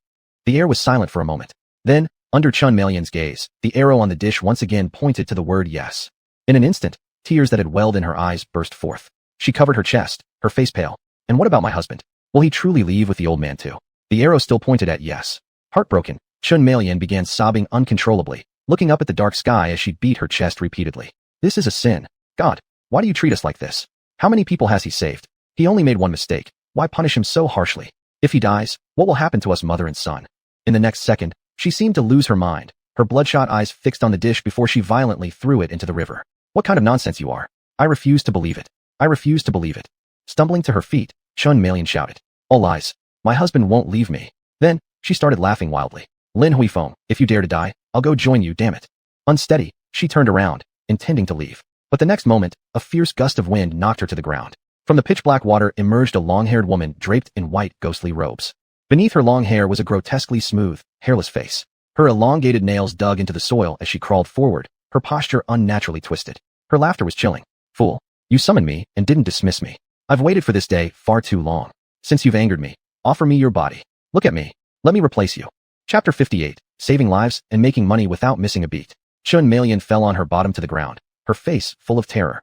The air was silent for a moment. Then, under Chen Malian's gaze, the arrow on the dish once again pointed to the word yes. In an instant, tears that had welled in her eyes burst forth. She covered her chest, her face pale. And what about my husband? Will he truly leave with the old man too? The arrow still pointed at yes. Heartbroken, Chen Malian began sobbing uncontrollably, looking up at the dark sky as she beat her chest repeatedly. This is a sin. God, why do you treat us like this? How many people has he saved? He only made one mistake. Why punish him so harshly? If he dies, what will happen to us mother and son? In the next second, she seemed to lose her mind, her bloodshot eyes fixed on the dish before she violently threw it into the river. What kind of nonsense you are? I refuse to believe it. I refuse to believe it. Stumbling to her feet, Chen Malian shouted. All lies. My husband won't leave me. Then, she started laughing wildly. Lin Huifeng, if you dare to die, I'll go join you, damn it. Unsteady, she turned around, intending to leave. But the next moment, a fierce gust of wind knocked her to the ground. From the pitch-black water emerged a long-haired woman draped in white, ghostly robes. Beneath her long hair was a grotesquely smooth, hairless face. Her elongated nails dug into the soil as she crawled forward, her posture unnaturally twisted. Her laughter was chilling. Fool, you summoned me and didn't dismiss me. I've waited for this day far too long. Since you've angered me, offer me your body. Look at me. Let me replace you. Chapter 58, Saving Lives and Making Money Without Missing a Beat. Chen Malian fell on her bottom to the ground, her face full of terror.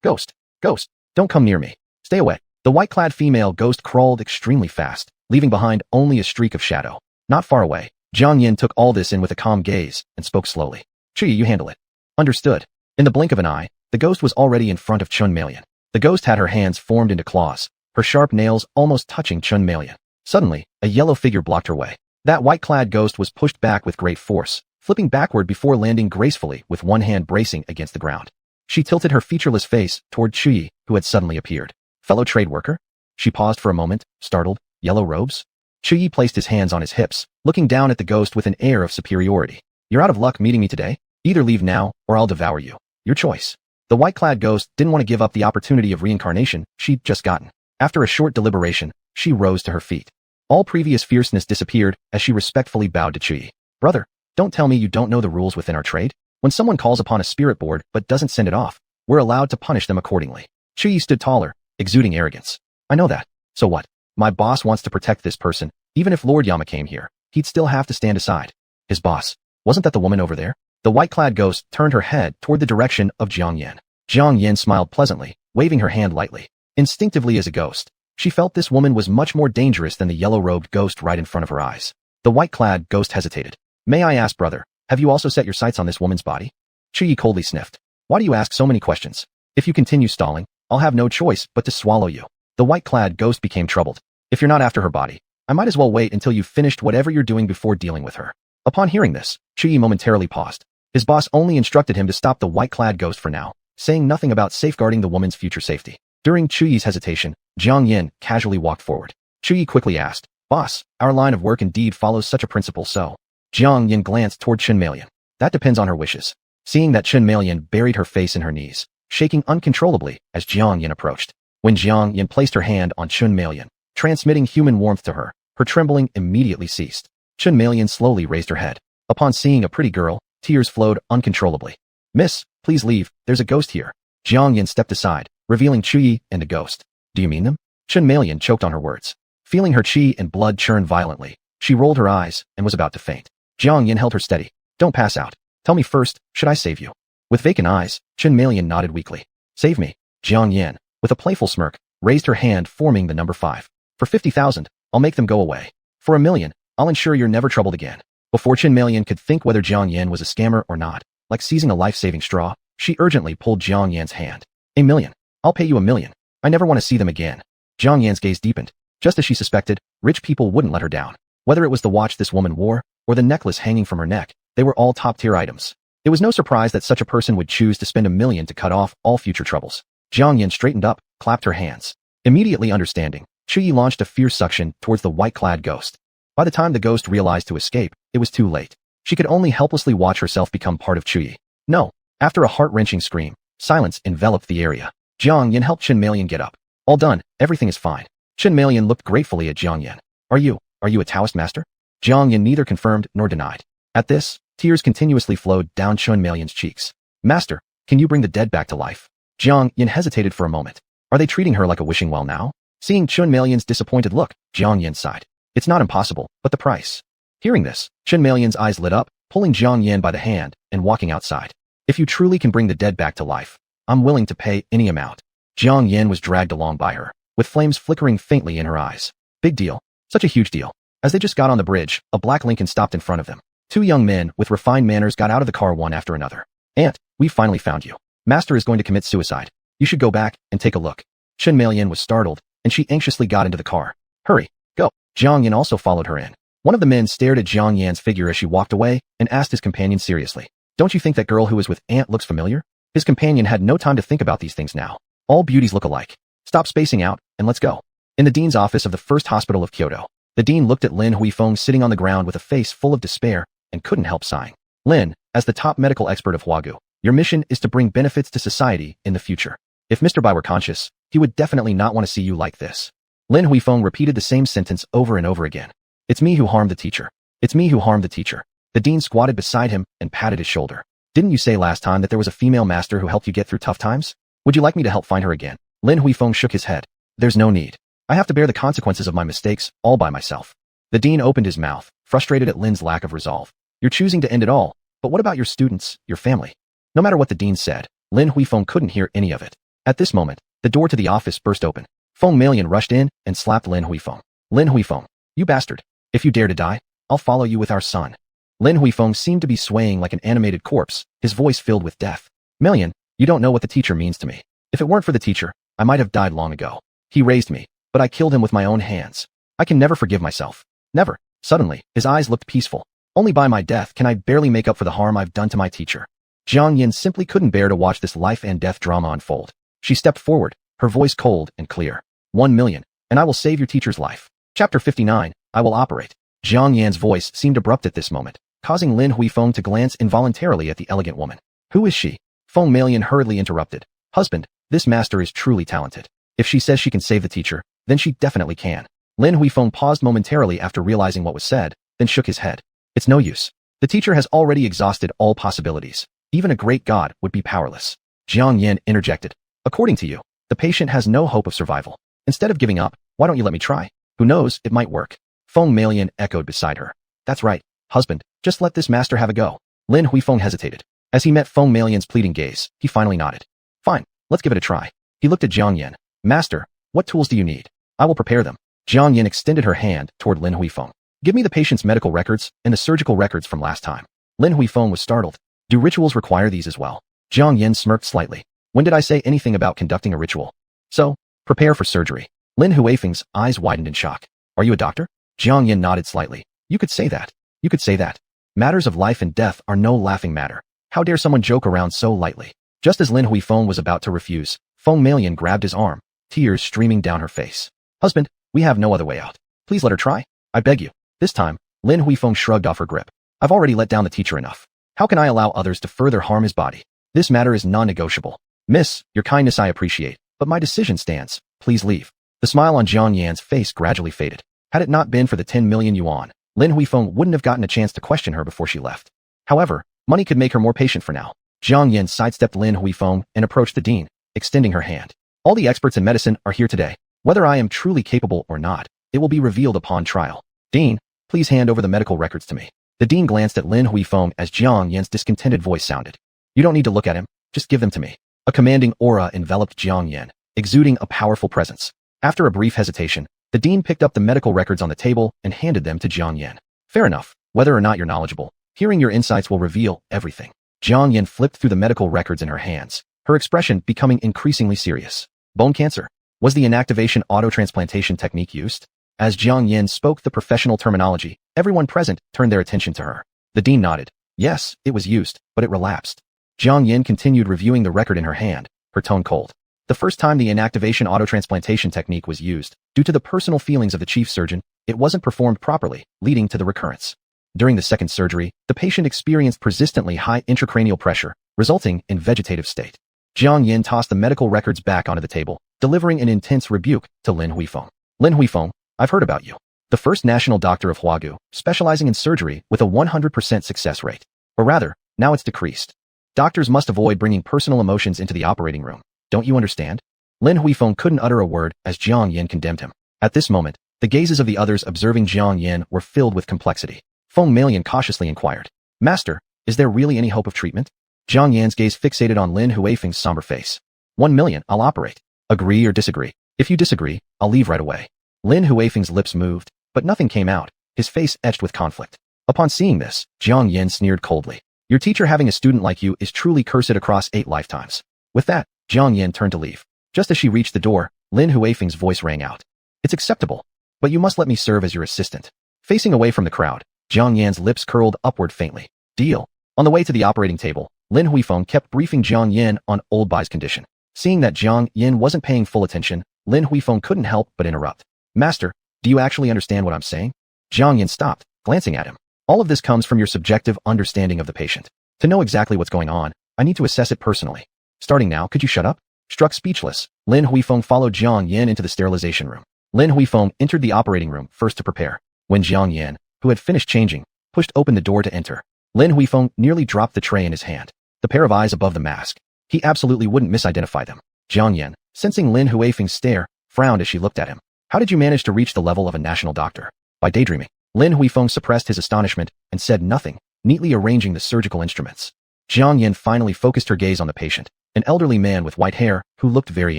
Ghost. Ghost. Don't come near me. Stay away. The white-clad female ghost crawled extremely fast, leaving behind only a streak of shadow. Not far away, Jiang Yin took all this in with a calm gaze and spoke slowly. Chi, you handle it. Understood. In the blink of an eye, the ghost was already in front of Chen Malian. The ghost had her hands formed into claws, her sharp nails almost touching Chen Malian. Suddenly, a yellow figure blocked her way. That white-clad ghost was pushed back with great force, flipping backward before landing gracefully with one hand bracing against the ground. She tilted her featureless face toward Chui, who had suddenly appeared. Fellow trade worker? She paused for a moment, startled. Yellow robes? Chui placed his hands on his hips, looking down at the ghost with an air of superiority. You're out of luck meeting me today. Either leave now, or I'll devour you. Your choice. The white-clad ghost didn't want to give up the opportunity of reincarnation she'd just gotten. After a short deliberation, she rose to her feet. All previous fierceness disappeared as she respectfully bowed to Chui. Brother, don't tell me you don't know the rules within our trade? When someone calls upon a spirit board but doesn't send it off, we're allowed to punish them accordingly. Chui stood taller, exuding arrogance. I know that. So what? My boss wants to protect this person. Even if Lord Yama came here, he'd still have to stand aside. His boss. Wasn't that the woman over there? The white-clad ghost turned her head toward the direction of Jiang Yin. Jiang Yin smiled pleasantly, waving her hand lightly. Instinctively as a ghost, she felt this woman was much more dangerous than the yellow-robed ghost right in front of her eyes. The white-clad ghost hesitated. May I ask, brother, have you also set your sights on this woman's body? Chui coldly sniffed. Why do you ask so many questions? If you continue stalling, I'll have no choice but to swallow you. The white-clad ghost became troubled. If you're not after her body, I might as well wait until you've finished whatever you're doing before dealing with her. Upon hearing this, Chui momentarily paused. His boss only instructed him to stop the white-clad ghost for now, saying nothing about safeguarding the woman's future safety. During Chui's hesitation, Jiang Yin casually walked forward. Chui quickly asked, Boss, our line of work indeed follows such a principle, so. Jiang Yin glanced toward Chen Malian. That depends on her wishes. Seeing that Chen Malian buried her face in her knees, shaking uncontrollably as Jiang Yin approached. When Jiang Yin placed her hand on Chen Malian, transmitting human warmth to her, her trembling immediately ceased. Chen Malian slowly raised her head. Upon seeing a pretty girl, tears flowed uncontrollably. Miss, please leave, there's a ghost here. Jiang Yin stepped aside, revealing Chui and a ghost. Do you mean them? Chen Malian choked on her words. Feeling her chi and blood churn violently, she rolled her eyes and was about to faint. Jiang Yin held her steady. Don't pass out. Tell me first, should I save you? With vacant eyes, Chen Malian nodded weakly. Save me. Jiang Yin, with a playful smirk, raised her hand forming the number 5. For 50,000, I'll make them go away. For 1,000,000, I'll ensure you're never troubled again. Before Chen Malian could think whether Jiang Yin was a scammer or not, like seizing a life-saving straw, she urgently pulled Jiang Yan's hand. 1,000,000. I'll pay you 1,000,000. I never want to see them again. Jiang Yan's gaze deepened. Just as she suspected, rich people wouldn't let her down. Whether it was the watch this woman wore, or the necklace hanging from her neck, they were all top-tier items. It was no surprise that such a person would choose to spend 1,000,000 to cut off all future troubles. Jiang Yin straightened up, clapped her hands. Immediately understanding, Chui launched a fierce suction towards the white-clad ghost. By the time the ghost realized to escape, it was too late. She could only helplessly watch herself become part of Chui. No. After a heart-wrenching scream, silence enveloped the area. Jiang Yin helped Chen Malian get up. All done, everything is fine. Chen Malian looked gratefully at Jiang Yin. Are you a Taoist master? Jiang Yin neither confirmed nor denied. At this, tears continuously flowed down Chen Malian's cheeks. Master, can you bring the dead back to life? Jiang Yin hesitated for a moment. Are they treating her like a wishing well now? Seeing Chen Malian's disappointed look, Jiang Yin sighed. It's not impossible, but the price. Hearing this, Chen Malian's eyes lit up, pulling Jiang Yin by the hand and walking outside. If you truly can bring the dead back to life, I'm willing to pay any amount. Jiang Yin was dragged along by her, with flames flickering faintly in her eyes. Big deal. Such a huge deal. As they just got on the bridge, a black Lincoln stopped in front of them. Two young men with refined manners got out of the car one after another. Aunt, we finally found you. Master is going to commit suicide. You should go back and take a look. Chen Malian was startled, and she anxiously got into the car. Hurry, go. Jiang Yin also followed her in. One of the men stared at Jiang Yan's figure as she walked away and asked his companion seriously. Don't you think that girl who is with Aunt looks familiar? His companion had no time to think about these things now. All beauties look alike. Stop spacing out, and let's go. In the dean's office of the first hospital of Kyoto, the dean looked at Lin Huifeng sitting on the ground with a face full of despair and couldn't help sighing. Lin, as the top medical expert of Huagu, your mission is to bring benefits to society in the future. If Mr. Bai were conscious, he would definitely not want to see you like this. Lin Huifeng repeated the same sentence over and over again. It's me who harmed the teacher. It's me who harmed the teacher. The dean squatted beside him and patted his shoulder. Didn't you say last time that there was a female master who helped you get through tough times? Would you like me to help find her again? Lin Huifeng shook his head. There's no need. I have to bear the consequences of my mistakes all by myself. The dean opened his mouth, frustrated at Lin's lack of resolve. You're choosing to end it all, but what about your students, your family? No matter what the dean said, Lin Huifeng couldn't hear any of it. At this moment, the door to the office burst open. Feng Malian rushed in and slapped Lin Huifeng. Lin Huifeng, you bastard. If you dare to die, I'll follow you with our son. Lin Huifeng seemed to be swaying like an animated corpse, his voice filled with death. Malian, you don't know what the teacher means to me. If it weren't for the teacher, I might have died long ago. He raised me, but I killed him with my own hands. I can never forgive myself. Never. Suddenly, his eyes looked peaceful. Only by my death can I barely make up for the harm I've done to my teacher. Jiang Yin simply couldn't bear to watch this life and death drama unfold. She stepped forward, her voice cold and clear. 1,000,000, and I will save your teacher's life. Chapter 59, I will operate. Jiang Yan's voice seemed abrupt at this moment, causing Lin Huifeng to glance involuntarily at the elegant woman. Who is she? Feng Malian hurriedly interrupted. Husband, this master is truly talented. If she says she can save the teacher, then she definitely can. Lin Huifeng paused momentarily after realizing what was said, then shook his head. It's no use. The teacher has already exhausted all possibilities. Even a great god would be powerless. Jiang Yin interjected. According to you, the patient has no hope of survival. Instead of giving up, why don't you let me try? Who knows, it might work. Feng Malian echoed beside her. That's right, husband, just let this master have a go. Lin Huifeng hesitated. As he met Feng Malian's pleading gaze, he finally nodded. Fine, let's give it a try. He looked at Jiang Yin. Master, what tools do you need? I will prepare them. Jiang Yin extended her hand toward Lin Huifeng. Give me the patient's medical records and the surgical records from last time. Lin Huifeng was startled. Do rituals require these as well? Jiang Yin smirked slightly. When did I say anything about conducting a ritual? So, prepare for surgery. Lin Huifeng's eyes widened in shock. Are you a doctor? Jiang Yin nodded slightly. You could say that. You could say that. Matters of life and death are no laughing matter. How dare someone joke around so lightly? Just as Lin Huifeng was about to refuse, Feng Malian grabbed his arm, tears streaming down her face. Husband, we have no other way out. Please let her try. I beg you. This time, Lin Huifeng shrugged off her grip. I've already let down the teacher enough. How can I allow others to further harm his body? This matter is non-negotiable. Miss, your kindness I appreciate, but my decision stands. Please leave. The smile on Jiang Yan's face gradually faded. Had it not been for the 10 million yuan, Lin Huifeng wouldn't have gotten a chance to question her before she left. However, money could make her more patient for now. Jiang Yan sidestepped Lin Huifeng and approached the dean, extending her hand. All the experts in medicine are here today. Whether I am truly capable or not, it will be revealed upon trial. Dean, please hand over the medical records to me. The dean glanced at Lin Huifeng as Jiang Yan's discontented voice sounded. You don't need to look at him, just give them to me. A commanding aura enveloped Jiang Yan, exuding a powerful presence. After a brief hesitation, the dean picked up the medical records on the table and handed them to Jiang Yan. Fair enough, whether or not you're knowledgeable, hearing your insights will reveal everything. Jiang Yan flipped through the medical records in her hands, her expression becoming increasingly serious. Bone cancer. Was the inactivation autotransplantation technique used? As Jiang Yan spoke the professional terminology, everyone present turned their attention to her. The dean nodded. Yes, it was used, but it relapsed. Jiang Yan continued reviewing the record in her hand, her tone cold. The first time the inactivation autotransplantation technique was used, due to the personal feelings of the chief surgeon, it wasn't performed properly, leading to the recurrence. During the second surgery, the patient experienced persistently high intracranial pressure, resulting in vegetative state. Jiang Yan tossed the medical records back onto the table, delivering an intense rebuke to Lin Huifeng. Lin Huifeng, I've heard about you. The first national doctor of Huagu, specializing in surgery with a 100% success rate. Or rather, now it's decreased. Doctors must avoid bringing personal emotions into the operating room. Don't you understand? Lin Huifeng couldn't utter a word as Jiang Yan condemned him. At this moment, the gazes of the others observing Jiang Yan were filled with complexity. Feng Malian cautiously inquired. Master, is there really any hope of treatment? Jiang Yan's gaze fixated on Lin Huifeng's somber face. 1 million, I'll operate. Agree or disagree? If you disagree, I'll leave right away. Lin Huifeng's lips moved, but nothing came out, his face etched with conflict. Upon seeing this, Jiang Yan sneered coldly. Your teacher having a student like you is truly cursed across 8 lifetimes. With that, Jiang Yan turned to leave. Just as she reached the door, Lin Huifeng's voice rang out. It's acceptable, but you must let me serve as your assistant. Facing away from the crowd, Jiang Yan's lips curled upward faintly. Deal. On the way to the operating table, Lin Huifeng kept briefing Jiang Yan on Old Bai's condition. Seeing that Jiang Yan wasn't paying full attention, Lin Huifeng couldn't help but interrupt. Master, do you actually understand what I'm saying? Jiang Yan stopped, glancing at him. All of this comes from your subjective understanding of the patient. To know exactly what's going on, I need to assess it personally. Starting now, could you shut up? Struck speechless, Lin Huifeng followed Jiang Yan into the sterilization room. Lin Huifeng entered the operating room first to prepare. When Jiang Yan, who had finished changing, pushed open the door to enter, Lin Huifeng nearly dropped the tray in his hand. The pair of eyes above the mask. He absolutely wouldn't misidentify them. Jiang Yan, sensing Lin Huifeng's stare, frowned as she looked at him. How did you manage to reach the level of a national doctor? By daydreaming. Lin Huifeng suppressed his astonishment and said nothing, neatly arranging the surgical instruments. Jiang Yan finally focused her gaze on the patient, an elderly man with white hair who looked very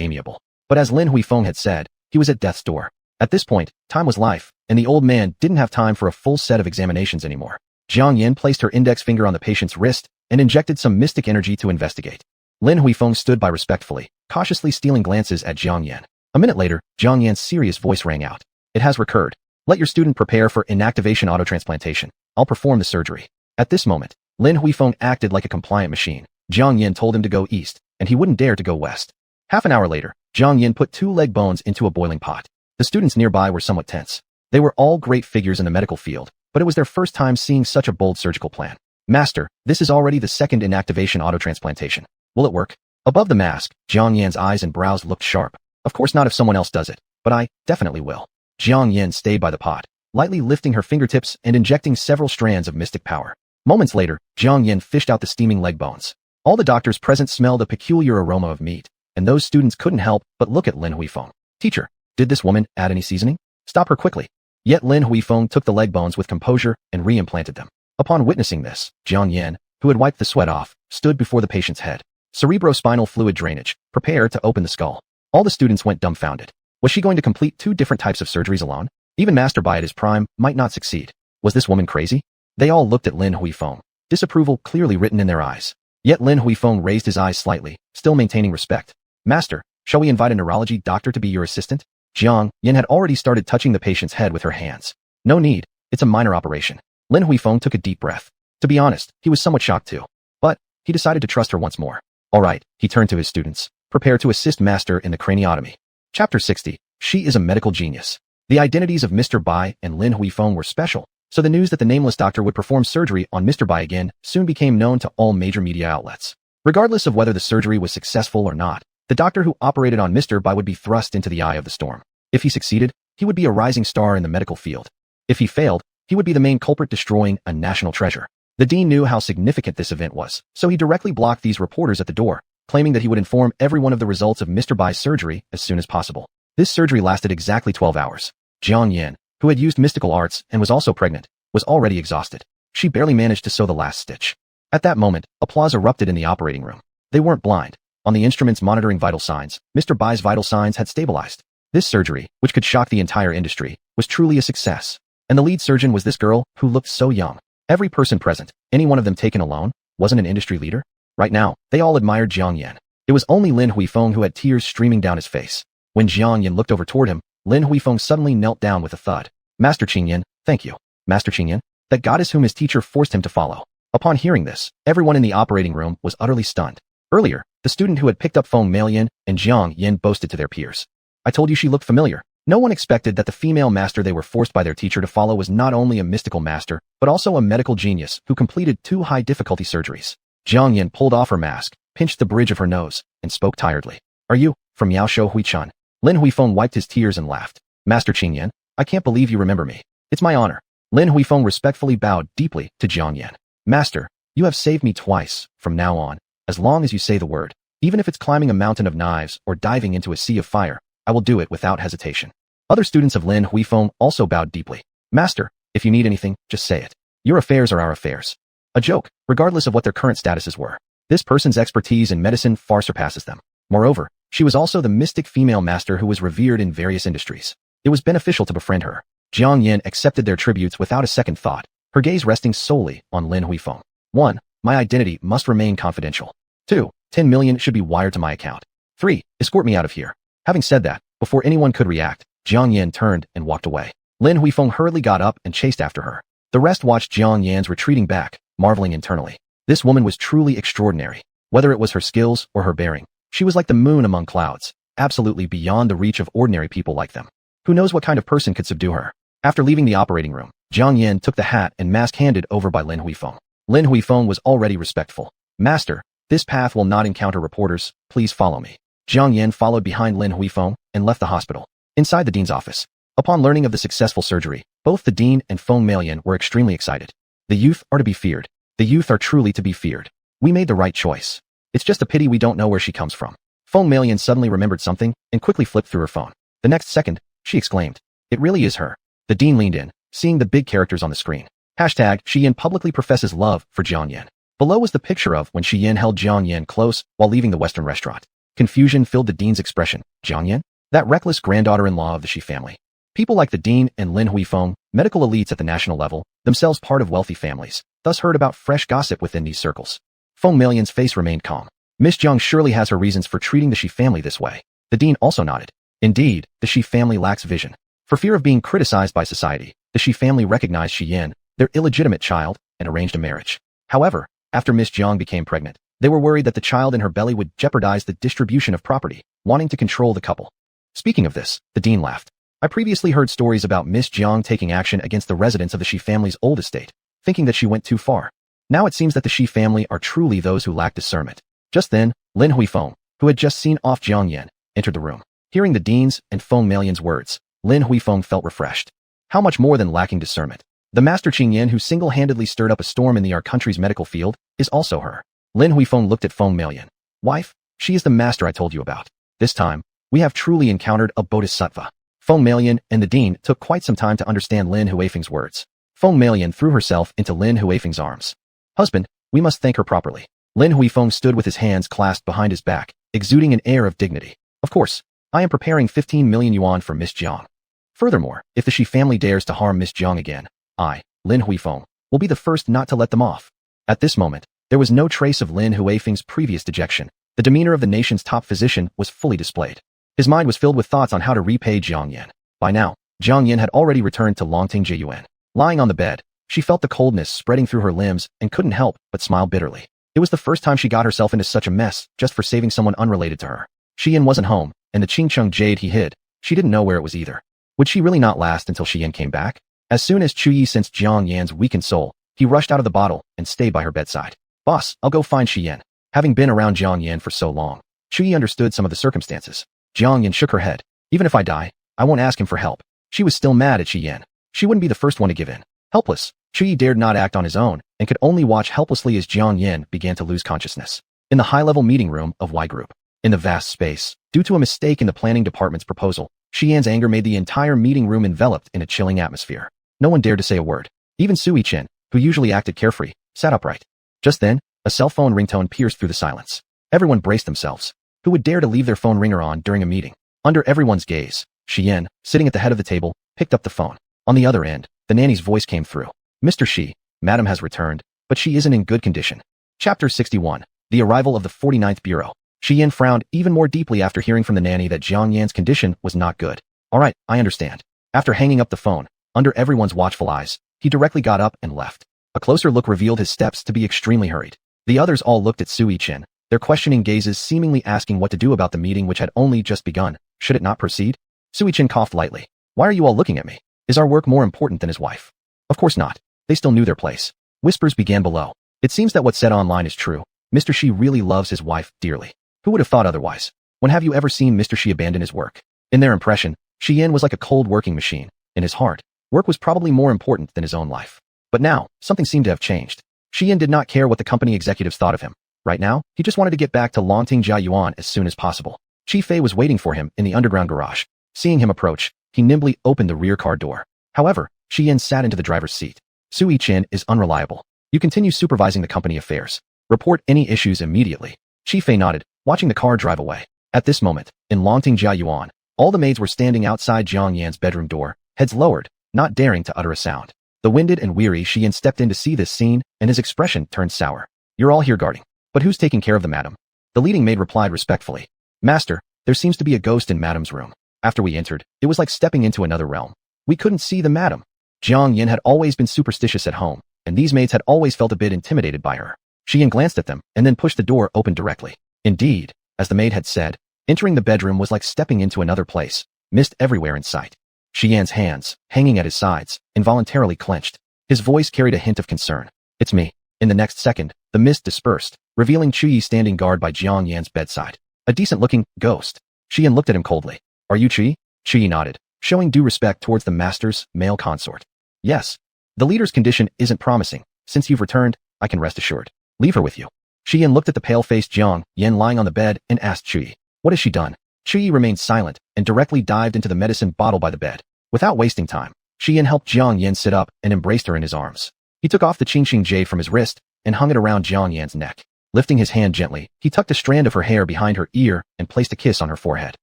amiable. But as Lin Huifeng had said, he was at death's door. At this point, time was life, and the old man didn't have time for a full set of examinations anymore. Jiang Yan placed her index finger on the patient's wrist and injected some mystic energy to investigate. Lin Huifeng stood by respectfully, cautiously stealing glances at Jiang Yan. A minute later, Jiang Yan's serious voice rang out. It has recurred. Let your student prepare for inactivation autotransplantation. I'll perform the surgery. At this moment, Lin Huifeng acted like a compliant machine. Jiang Yan told him to go east, and he wouldn't dare to go west. Half an hour later, Jiang Yan put 2 leg bones into a boiling pot. The students nearby were somewhat tense. They were all great figures in the medical field, but it was their first time seeing such a bold surgical plan. Master, this is already the second inactivation autotransplantation. Will it work? Above the mask, Jiang Yan's eyes and brows looked sharp. Of course not if someone else does it, but I definitely will. Jiang Yin stayed by the pot, lightly lifting her fingertips and injecting several strands of mystic power. Moments later, Jiang Yin fished out the steaming leg bones. All the doctors present smelled a peculiar aroma of meat, and those students couldn't help but look at Lin Huifeng. Teacher, did this woman add any seasoning? Stop her quickly. Yet Lin Huifeng took the leg bones with composure and re-implanted them. Upon witnessing this, Jiang Yin, who had wiped the sweat off, stood before the patient's head. Cerebrospinal fluid drainage, prepare to open the skull. All the students went dumbfounded. Was she going to complete 2 different types of surgeries alone? Even Master Bai at his prime might not succeed. Was this woman crazy? They all looked at Lin Huifeng, disapproval clearly written in their eyes. Yet Lin Huifeng raised his eyes slightly, still maintaining respect. Master, shall we invite a neurology doctor to be your assistant? Jiang Yin had already started touching the patient's head with her hands. No need, it's a minor operation. Lin Huifeng took a deep breath. To be honest, he was somewhat shocked too. But he decided to trust her once more. All right, he turned to his students. Prepare to assist Master in the craniotomy. Chapter 60. She is a medical genius. The identities of Mr. Bai and Lin Huifeng were special, so the news that the nameless doctor would perform surgery on Mr. Bai again soon became known to all major media outlets. Regardless of whether the surgery was successful or not, the doctor who operated on Mr. Bai would be thrust into the eye of the storm. If he succeeded, he would be a rising star in the medical field. If he failed, he would be the main culprit, destroying a national treasure. The dean knew how significant this event was, so he directly blocked these reporters at the door, claiming that he would inform everyone of the results of Mr. Bai's surgery as soon as possible. This surgery lasted exactly 12 hours. Jiang Yin, who had used mystical arts and was also pregnant, was already exhausted. She barely managed to sew the last stitch. At that moment, applause erupted in the operating room. They weren't blind. On the instruments monitoring vital signs, Mr. Bai's vital signs had stabilized. This surgery, which could shock the entire industry, was truly a success. And the lead surgeon was this girl, who looked so young. Every person present, any one of them taken alone, wasn't an industry leader. Right now, they all admired Jiang Yin. It was only Lin Huifeng who had tears streaming down his face. When Jiang Yin looked over toward him, Lin Huifeng suddenly knelt down with a thud. Master Qingyan, thank you. Master Qingyan, that goddess whom his teacher forced him to follow. Upon hearing this, everyone in the operating room was utterly stunned. Earlier, the student who had picked up Feng Meiyan and Jiang Yin boasted to their peers. I told you she looked familiar. No one expected that the female master they were forced by their teacher to follow was not only a mystical master, but also a medical genius who completed 2 high-difficulty surgeries. Jiang Yin pulled off her mask, pinched the bridge of her nose, and spoke tiredly. Are you, from Yaoshou Huichan? Lin Huifeng wiped his tears and laughed. Master Qingyan, I can't believe you remember me. It's my honor. Lin Huifeng respectfully bowed deeply to Jiang Yin. Master, you have saved me twice. From now on, as long as you say the word, even if it's climbing a mountain of knives or diving into a sea of fire, I will do it without hesitation. Other students of Lin Huifeng also bowed deeply. Master, if you need anything, just say it. Your affairs are our affairs. A joke, regardless of what their current statuses were. This person's expertise in medicine far surpasses them. Moreover, she was also the mystic female master who was revered in various industries. It was beneficial to befriend her. Jiang Yin accepted their tributes without a second thought, her gaze resting solely on Lin Huifeng. 1. My identity must remain confidential. 2. 10 million should be wired to my account. 3. Escort me out of here. Having said that, before anyone could react, Jiang Yin turned and walked away. Lin Huifeng hurriedly got up and chased after her. The rest watched Jiang Yin's retreating back, marveling internally. This woman was truly extraordinary. Whether it was her skills or her bearing, she was like the moon among clouds, absolutely beyond the reach of ordinary people like them. Who knows what kind of person could subdue her? After leaving the operating room, Jiang Yin took the hat and mask handed over by Lin Huifeng. Lin Huifeng was already respectful. Master, this path will not encounter reporters, please follow me. Jiang Yin followed behind Lin Huifeng and left the hospital. Inside the dean's office, upon learning of the successful surgery, both the dean and Feng Meiyan were extremely excited. The youth are to be feared. The youth are truly to be feared. We made the right choice. It's just a pity we don't know where she comes from. Feng Meiyan suddenly remembered something and quickly flipped through her phone. The next second, she exclaimed, it really is her. The dean leaned in, seeing the big characters on the screen. Hashtag Shiyin publicly professes love for Jiang Yin. Below was the picture of when Shiyin held Jiang Yin close while leaving the Western restaurant. Confusion filled the dean's expression. Jiang Yin? That reckless granddaughter-in-law of the Shi family. People like the dean and Lin Huifeng, medical elites at the national level, themselves part of wealthy families, thus heard about fresh gossip within these circles. Feng Meiyan's face remained calm. Miss Jiang surely has her reasons for treating the Shi family this way. The dean also nodded. Indeed, the Shi family lacks vision. For fear of being criticized by society, the Shi family recognized Shi Yin, their illegitimate child, and arranged a marriage. However, after Miss Jiang became pregnant, they were worried that the child in her belly would jeopardize the distribution of property, wanting to control the couple. Speaking of this, the dean laughed. I previously heard stories about Miss Jiang taking action against the residents of the Shi family's old estate, thinking that she went too far. Now it seems that the Shi family are truly those who lack discernment. Just then, Lin Huifeng, who had just seen off Jiang Yin, entered the room. Hearing the dean's and Feng Malian's words, Lin Huifeng felt refreshed. How much more than lacking discernment? The Master Qing Yin who single-handedly stirred up a storm in our country's medical field is also her. Lin Huifeng looked at Feng Malian. Wife, she is the master I told you about. This time, we have truly encountered a bodhisattva. Feng Malian and the dean took quite some time to understand Lin Huifeng's words. Feng Malian threw herself into Lin Huifeng's arms. Husband, we must thank her properly. Lin Huifeng stood with his hands clasped behind his back, exuding an air of dignity. Of course, I am preparing 15 million yuan for Miss Jiang. Furthermore, if the Shi family dares to harm Miss Jiang again, I, Lin Huifeng, will be the first not to let them off. At this moment, there was no trace of Lin Huifeng's previous dejection. The demeanor of the nation's top physician was fully displayed. His mind was filled with thoughts on how to repay Jiang Yan. By now, Jiang Yan had already returned to Longting Jiyuan. Lying on the bed, she felt the coldness spreading through her limbs and couldn't help but smile bitterly. It was the first time she got herself into such a mess just for saving someone unrelated to her. Xian wasn't home, and the Qingcheng jade he hid, she didn't know where it was either. Would she really not last until Xian came back? As soon as Chu Yi sensed Jiang Yan's weakened soul, he rushed out of the bottle and stayed by her bedside. Boss, I'll go find Xian. Having been around Jiang Yan for so long, Chu Yi understood some of the circumstances. Jiang Yan shook her head. Even if I die, I won't ask him for help. She was still mad at Xian. She wouldn't be the first one to give in. Helpless, Chu Yi dared not act on his own and could only watch helplessly as Jiang Yan began to lose consciousness. In the high-level meeting room of Y Group, in the vast space, due to a mistake in the planning department's proposal, Xian's anger made the entire meeting room enveloped in a chilling atmosphere. No one dared to say a word. Even Sui Chen, who usually acted carefree, sat upright. Just then, a cell phone ringtone pierced through the silence. Everyone braced themselves. Who would dare to leave their phone ringer on during a meeting? Under everyone's gaze, Xian, sitting at the head of the table, picked up the phone. On the other end, the nanny's voice came through. Mr. Shi, Madam has returned, but she isn't in good condition. Chapter 61. The arrival of the 49th Bureau. Xian frowned even more deeply after hearing from the nanny that Jiang Yan's condition was not good. All right, I understand. After hanging up the phone, under everyone's watchful eyes, he directly got up and left. A closer look revealed his steps to be extremely hurried. The others all looked at Sui Chen, their questioning gazes seemingly asking what to do about the meeting which had only just begun. Should it not proceed? Sui Chen coughed lightly. Why are you all looking at me? Is our work more important than his wife? Of course not. They still knew their place. Whispers began below. It seems that what's said online is true. Mr. Shi really loves his wife dearly. Who would have thought otherwise? When have you ever seen Mr. Shi abandon his work? In their impression, Xian was like a cold working machine. In his heart, work was probably more important than his own life. But now, something seemed to have changed. Xian did not care what the company executives thought of him. Right now, he just wanted to get back to Longting Jiayuan as soon as possible. Chi Fei was waiting for him in the underground garage. Seeing him approach, he nimbly opened the rear car door. However, Xian sat into the driver's seat. Sui Chen is unreliable. You continue supervising the company affairs. Report any issues immediately. Chi Fei nodded, watching the car drive away. At this moment, in Longting Jiayuan, all the maids were standing outside Jiang Yan's bedroom door, heads lowered, not daring to utter a sound. The winded and weary Xian stepped in to see this scene, and his expression turned sour. You're all here guarding. But who's taking care of the madam? The leading maid replied respectfully. Master, there seems to be a ghost in madam's room. After we entered, it was like stepping into another realm. We couldn't see the madam. Jiang Yan had always been superstitious at home, and these maids had always felt a bit intimidated by her. Xian glanced at them, and then pushed the door open directly. Indeed, as the maid had said, entering the bedroom was like stepping into another place, mist everywhere in sight. Xian's hands, hanging at his sides, involuntarily clenched. His voice carried a hint of concern. It's me. In the next second, the mist dispersed, revealing Chu Yi standing guard by Jiang Yan's bedside. A decent-looking ghost. Xian looked at him coldly. Are you Chu Yi? Chu Yi nodded, showing due respect towards the master's male consort. Yes. The leader's condition isn't promising. Since you've returned, I can rest assured. Leave her with you. Xian looked at the pale-faced Jiang Yan lying on the bed and asked Chu Yi, what has she done? Chu Yi remained silent and directly dived into the medicine bottle by the bed. Without wasting time, Xian helped Jiang Yan sit up and embraced her in his arms. He took off the Qingxing jade from his wrist and hung it around Jiang Yan's neck. Lifting his hand gently, he tucked a strand of her hair behind her ear and placed a kiss on her forehead.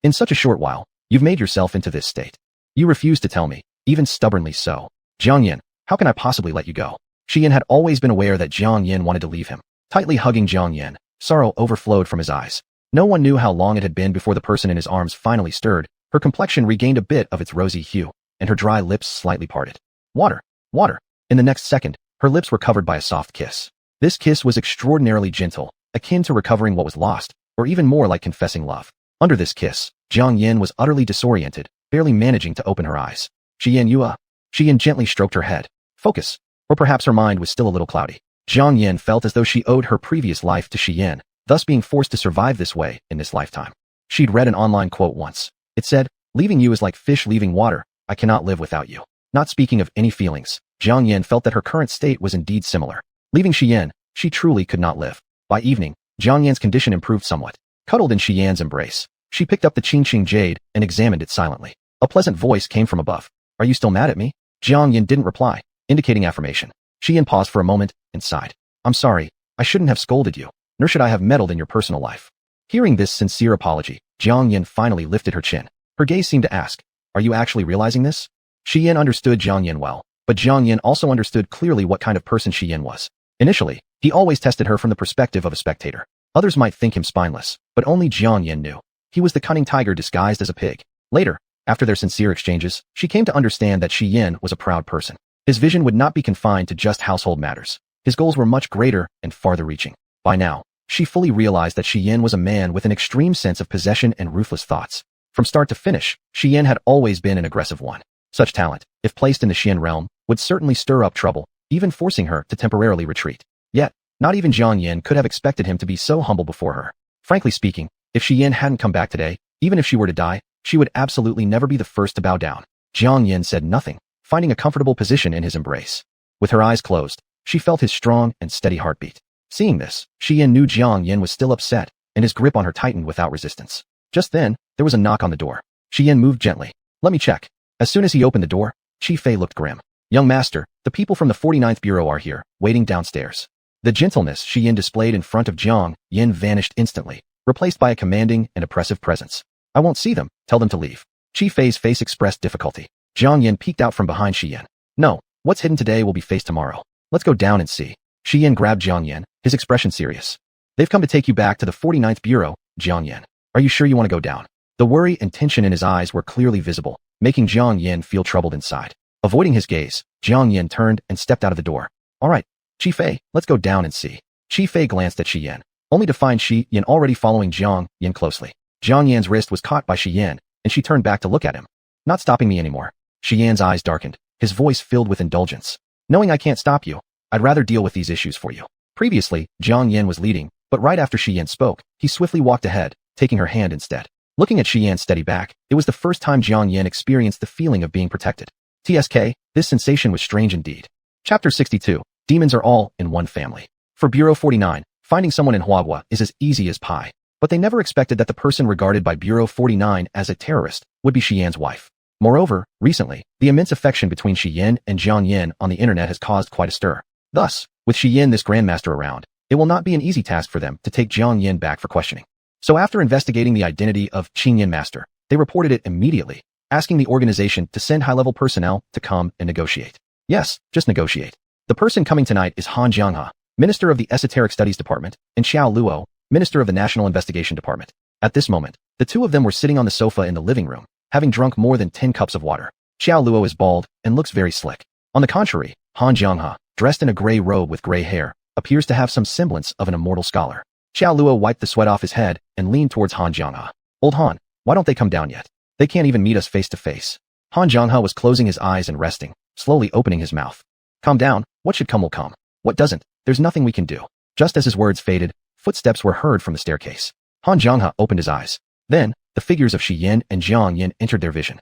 In such a short while, you've made yourself into this state. You refuse to tell me, even stubbornly so. Jiang Yan, how can I possibly let you go? Xian had always been aware that Jiang Yan wanted to leave him. Tightly hugging Jiang Yan, sorrow overflowed from his eyes. No one knew how long it had been before the person in his arms finally stirred. Her complexion regained a bit of its rosy hue, and her dry lips slightly parted. Water, water. In the next second, her lips were covered by a soft kiss. This kiss was extraordinarily gentle, akin to recovering what was lost, or even more like confessing love. Under this kiss, Jiang Yan was utterly disoriented, barely managing to open her eyes. Xian Yua. Xian gently stroked her head. Focus. Or perhaps her mind was still a little cloudy. Jiang Yan felt as though she owed her previous life to Xian, thus being forced to survive this way in this lifetime. She'd read an online quote once. It said, "Leaving you is like fish leaving water. I cannot live without you." Not speaking of any feelings, Jiang Yin felt that her current state was indeed similar. Leaving Xian, she truly could not live. By evening, Jiang Yan's condition improved somewhat. Cuddled in Xian's embrace, she picked up the Qingqing jade and examined it silently. A pleasant voice came from above. "Are you still mad at me?" Jiang Yin didn't reply, indicating affirmation. Xian paused for a moment and sighed. "I'm sorry, I shouldn't have scolded you, nor should I have meddled in your personal life." Hearing this sincere apology, Jiang Yin finally lifted her chin. Her gaze seemed to ask, "Are you actually realizing this?" Xian understood Jiang Yin well, but Jiang Yin also understood clearly what kind of person Xian was. Initially, he always tested her from the perspective of a spectator. Others might think him spineless, but only Jiang Yin knew. He was the cunning tiger disguised as a pig. Later, after their sincere exchanges, she came to understand that Xian was a proud person. His vision would not be confined to just household matters. His goals were much greater and farther-reaching. By now, she fully realized that Xian was a man with an extreme sense of possession and ruthless thoughts. From start to finish, Xian had always been an aggressive one. Such talent, if placed in the Xian realm, would certainly stir up trouble, even forcing her to temporarily retreat. Yet, not even Jiang Yin could have expected him to be so humble before her. Frankly speaking, if Xian hadn't come back today, even if she were to die, she would absolutely never be the first to bow down. Jiang Yin said nothing, finding a comfortable position in his embrace. With her eyes closed, she felt his strong and steady heartbeat. Seeing this, Xian knew Jiang Yin was still upset, and his grip on her tightened without resistance. Just then, there was a knock on the door. Xian moved gently. "Let me check." As soon as he opened the door, Qi Fei looked grim. "Young master, the people from the 49th Bureau are here, waiting downstairs." The gentleness Xian displayed in front of Jiang Yin vanished instantly, replaced by a commanding and oppressive presence. "I won't see them, tell them to leave." Qi Fei's face expressed difficulty. Jiang Yin peeked out from behind Xian. "No, what's hidden today will be faced tomorrow. Let's go down and see." Xian grabbed Jiang Yin, his expression serious. "They've come to take you back to the 49th Bureau, Jiang Yin. Are you sure you want to go down?" The worry and tension in his eyes were clearly visible, making Jiang Yin feel troubled inside. Avoiding his gaze, Jiang Yin turned and stepped out of the door. "All right, Qi Fei, let's go down and see." Qi Fei glanced at Xian, only to find Xi Yin already following Jiang Yin closely. Jiang Yan's wrist was caught by Xian, and she turned back to look at him. "Not stopping me anymore." Xian's eyes darkened, his voice filled with indulgence. "Knowing I can't stop you, I'd rather deal with these issues for you." Previously, Jiang Yin was leading, but right after Xian spoke, he swiftly walked ahead, taking her hand instead. Looking at Xian's steady back, it was the first time Jiang Yin experienced the feeling of being protected. TSK, this sensation was strange indeed. Chapter 62, Demons are all in one family. For Bureau 49, finding someone in Huagua is as easy as pie. But they never expected that the person regarded by Bureau 49 as a terrorist would be Xian's wife. Moreover, recently, the immense affection between Xian and Jiang Yin on the internet has caused quite a stir. Thus, with Xian this grandmaster around, it will not be an easy task for them to take Jiang Yin back for questioning. So after investigating the identity of Qingyin Master, they reported it immediately, asking the organization to send high-level personnel to come and negotiate. Yes, just negotiate. The person coming tonight is Han Jianghe, Minister of the Esoteric Studies Department, and Xiao Luo, Minister of the National Investigation Department. At this moment, the two of them were sitting on the sofa in the living room, having drunk more than 10 cups of water. Xiao Luo is bald and looks very slick. On the contrary, Han Jianghe, dressed in a gray robe with gray hair, appears to have some semblance of an immortal scholar. Xiao Luo wiped the sweat off his head and leaned towards Han Jianghe. "Old Han, why don't they come down yet? They can't even meet us face to face." Han Jianghe was closing his eyes and resting, slowly opening his mouth. "Calm down, what should come will come. What doesn't, there's nothing we can do." Just as his words faded, footsteps were heard from the staircase. Han Jianghe opened his eyes. Then, the figures of Xian and Jiang Yin entered their vision,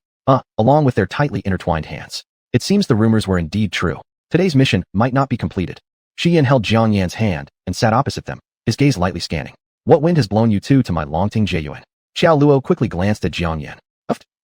along with their tightly intertwined hands. It seems the rumors were indeed true. Today's mission might not be completed. Xian held Jiang Yan's hand and sat opposite them, his gaze lightly scanning. "What wind has blown you two to my Longting Jieyuan?" Xiao Luo quickly glanced at Jiang Yan.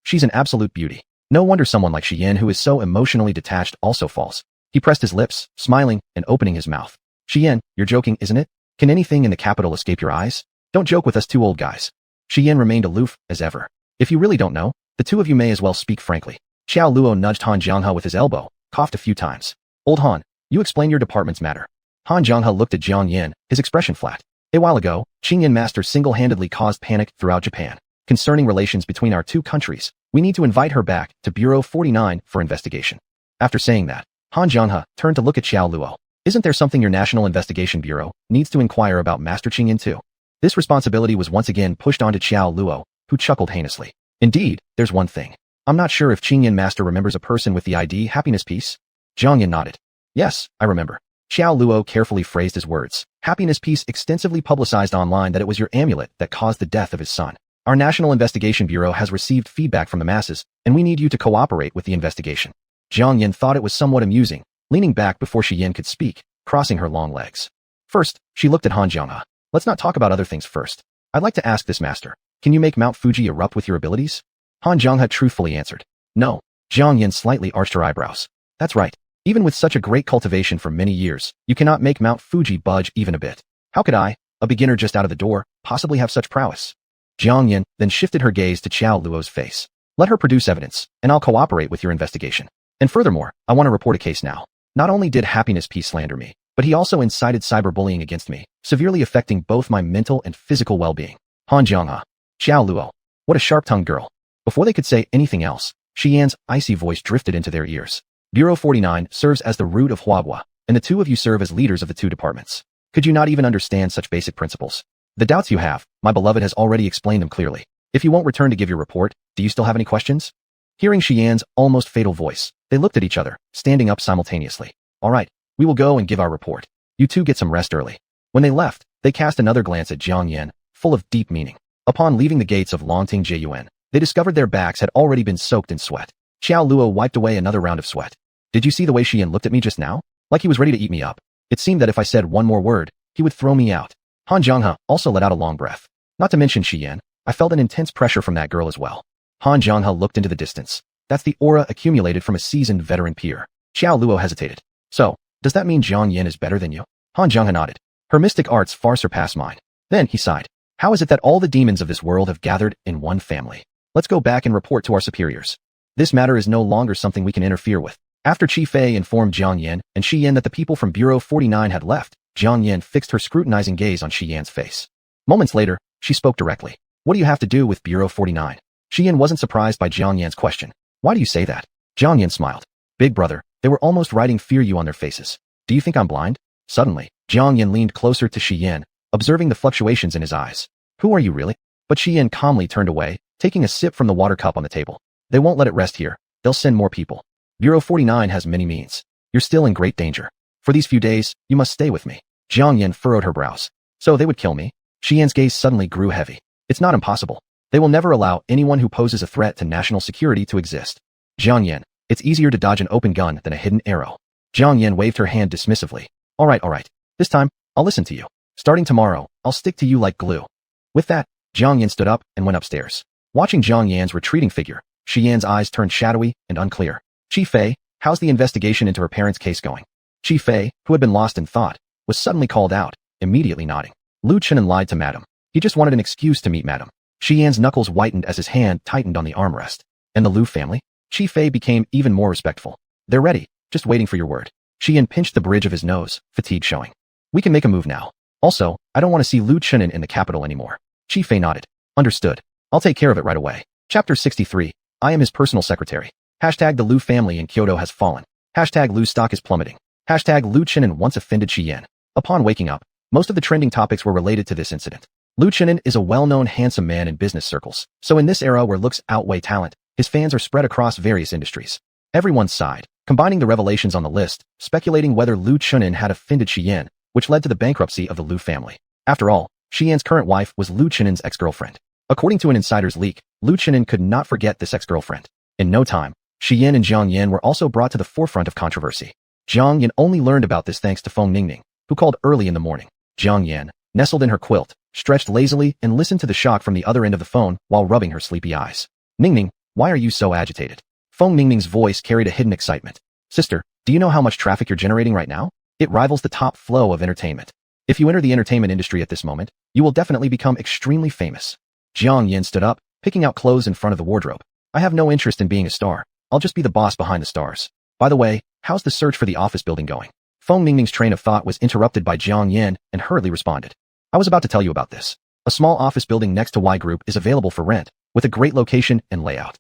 She's an absolute beauty. No wonder someone like Xian who is so emotionally detached also falls." He pressed his lips, smiling and opening his mouth. "Xian, you're joking, isn't it? Can anything in the capital escape your eyes? Don't joke with us two old guys." Xian remained aloof, as ever. "If you really don't know, the two of you may as well speak frankly." Xiao Luo nudged Han Jianghe with his elbow, coughed a few times. "Old Han, you explain your department's matter." Han Jianghe looked at Jiang Yin, his expression flat. "A while ago, Qingyin Master single-handedly caused panic throughout Japan. Concerning relations between our two countries, we need to invite her back to Bureau 49 for investigation." After saying that, Han Jianghe turned to look at Xiao Luo. "Isn't there something your National Investigation Bureau needs to inquire about Master Qingyin too?" This responsibility was once again pushed onto Xiao Luo, who chuckled heinously. "Indeed, there's one thing. I'm not sure if Qingyin Master remembers a person with the ID Happiness Piece." Jiang Yin nodded. "Yes, I remember." Xiao Luo carefully phrased his words. "Happiness Piece extensively publicized online that it was your amulet that caused the death of his son. Our National Investigation Bureau has received feedback from the masses, and we need you to cooperate with the investigation. Jiang Yin thought it was somewhat amusing, leaning back before Shi Yin could speak, crossing her long legs. First, she looked at Han Jianghe. Let's not talk about other things first. I'd like to ask this master, can you make Mount Fuji erupt with your abilities? Han Jianghe truthfully answered. No. Jiang Yin slightly arched her eyebrows. That's right. Even with such a great cultivation for many years, you cannot make Mount Fuji budge even a bit. How could I, a beginner just out of the door, possibly have such prowess? Jiang Yin then shifted her gaze to Qiao Luo's face. Let her produce evidence, and I'll cooperate with your investigation. And furthermore, I want to report a case now. Not only did Happiness P slander me, but he also incited cyberbullying against me, severely affecting both my mental and physical well-being. Han Jianghe. Qiao Luo. What a sharp-tongued girl. Before they could say anything else, Shi Yan's icy voice drifted into their ears. Bureau 49 serves as the root of Huagua, and the two of you serve as leaders of the two departments. Could you not even understand such basic principles? The doubts you have, my beloved has already explained them clearly. If you won't return to give your report, do you still have any questions? Hearing Shi Yan's almost fatal voice, they looked at each other, standing up simultaneously. All right, we will go and give our report. You two get some rest early. When they left, they cast another glance at Jiang Yin, full of deep meaning. Upon leaving the gates of Longting Jiyuan, they discovered their backs had already been soaked in sweat. Qiao Luo wiped away another round of sweat. Did you see the way Shi Yin looked at me just now? Like he was ready to eat me up. It seemed that if I said one more word, he would throw me out. Han Jianghe also let out a long breath. Not to mention Shi Yin, I felt an intense pressure from that girl as well. Han Jianghe looked into the distance. That's the aura accumulated from a seasoned veteran peer. Qiao Luo hesitated. So, does that mean Jiang Yin is better than you? Han Jianghe nodded. Her mystic arts far surpass mine. Then he sighed. How is it that all the demons of this world have gathered in one family? Let's go back and report to our superiors. This matter is no longer something we can interfere with. After Qi Fei informed Jiang Yin and Shi Yin that the people from Bureau 49 had left, Jiang Yin fixed her scrutinizing gaze on Shi Yan's face. Moments later, she spoke directly. What do you have to do with Bureau 49? Shi Yin wasn't surprised by Jiang Yan's question. Why do you say that? Jiang Yin smiled. Big brother, they were almost writing fear you on their faces. Do you think I'm blind? Suddenly, Jiang Yin leaned closer to Shi Yin, observing the fluctuations in his eyes. Who are you really? But Shi Yin calmly turned away, taking a sip from the water cup on the table. They won't let it rest here. They'll send more people. Bureau 49 has many means. You're still in great danger. For these few days, you must stay with me. Jiang Yin furrowed her brows. So they would kill me? Shi Yan's gaze suddenly grew heavy. It's not impossible. They will never allow anyone who poses a threat to national security to exist. Jiang Yin, it's easier to dodge an open gun than a hidden arrow. Jiang Yin waved her hand dismissively. All right. This time, I'll listen to you. Starting tomorrow, I'll stick to you like glue. With that, Jiang Yin stood up and went upstairs. Watching Jiang Yan's retreating figure, Shi Yan's eyes turned shadowy and unclear. Qi Fei, how's the investigation into her parents' case going? Qi Fei, who had been lost in thought, was suddenly called out, immediately nodding. Lu Chenin lied to Madam. He just wanted an excuse to meet Madam. Shi Yan's knuckles whitened as his hand tightened on the armrest. And the Lu family? Qi Fei became even more respectful. They're ready, just waiting for your word. Shi Yan pinched the bridge of his nose, fatigue showing. We can make a move now. Also, I don't want to see Lu Chenin in the capital anymore. Qi Fei nodded. Understood. I'll take care of it right away. Chapter 63. I am his personal secretary. Hashtag the Lu family in Kyoto has fallen. Hashtag Lu's stock is plummeting. Hashtag Lu Chenin once offended Shi Yan. Upon waking up, most of the trending topics were related to this incident. Lu Chenin is a well-known handsome man in business circles, so in this era where looks outweigh talent, his fans are spread across various industries. Everyone sighed, combining the revelations on the list, speculating whether Lu Chenin had offended Shi Yan, which led to the bankruptcy of the Lu family. After all, Shi Yan's current wife was Lu Chenin's ex-girlfriend. According to an insider's leak, Lu Chenin could not forget this ex-girlfriend. In no time, Shi Yan and Jiang Yin were also brought to the forefront of controversy. Jiang Yin only learned about this thanks to Feng Ningning, who called early in the morning. Jiang Yin, nestled in her quilt, stretched lazily and listened to the shock from the other end of the phone while rubbing her sleepy eyes. Ningning, why are you so agitated? Feng Ningning's voice carried a hidden excitement. Sister, do you know how much traffic you're generating right now? It rivals the top flow of entertainment. If you enter the entertainment industry at this moment, you will definitely become extremely famous. Jiang Yin stood up, picking out clothes in front of the wardrobe. I have no interest in being a star. I'll just be the boss behind the stars. By the way, how's the search for the office building going? Feng Ningning's train of thought was interrupted by Jiang Yin and hurriedly responded. I was about to tell you about this. A small office building next to Y Group is available for rent, with a great location and layout.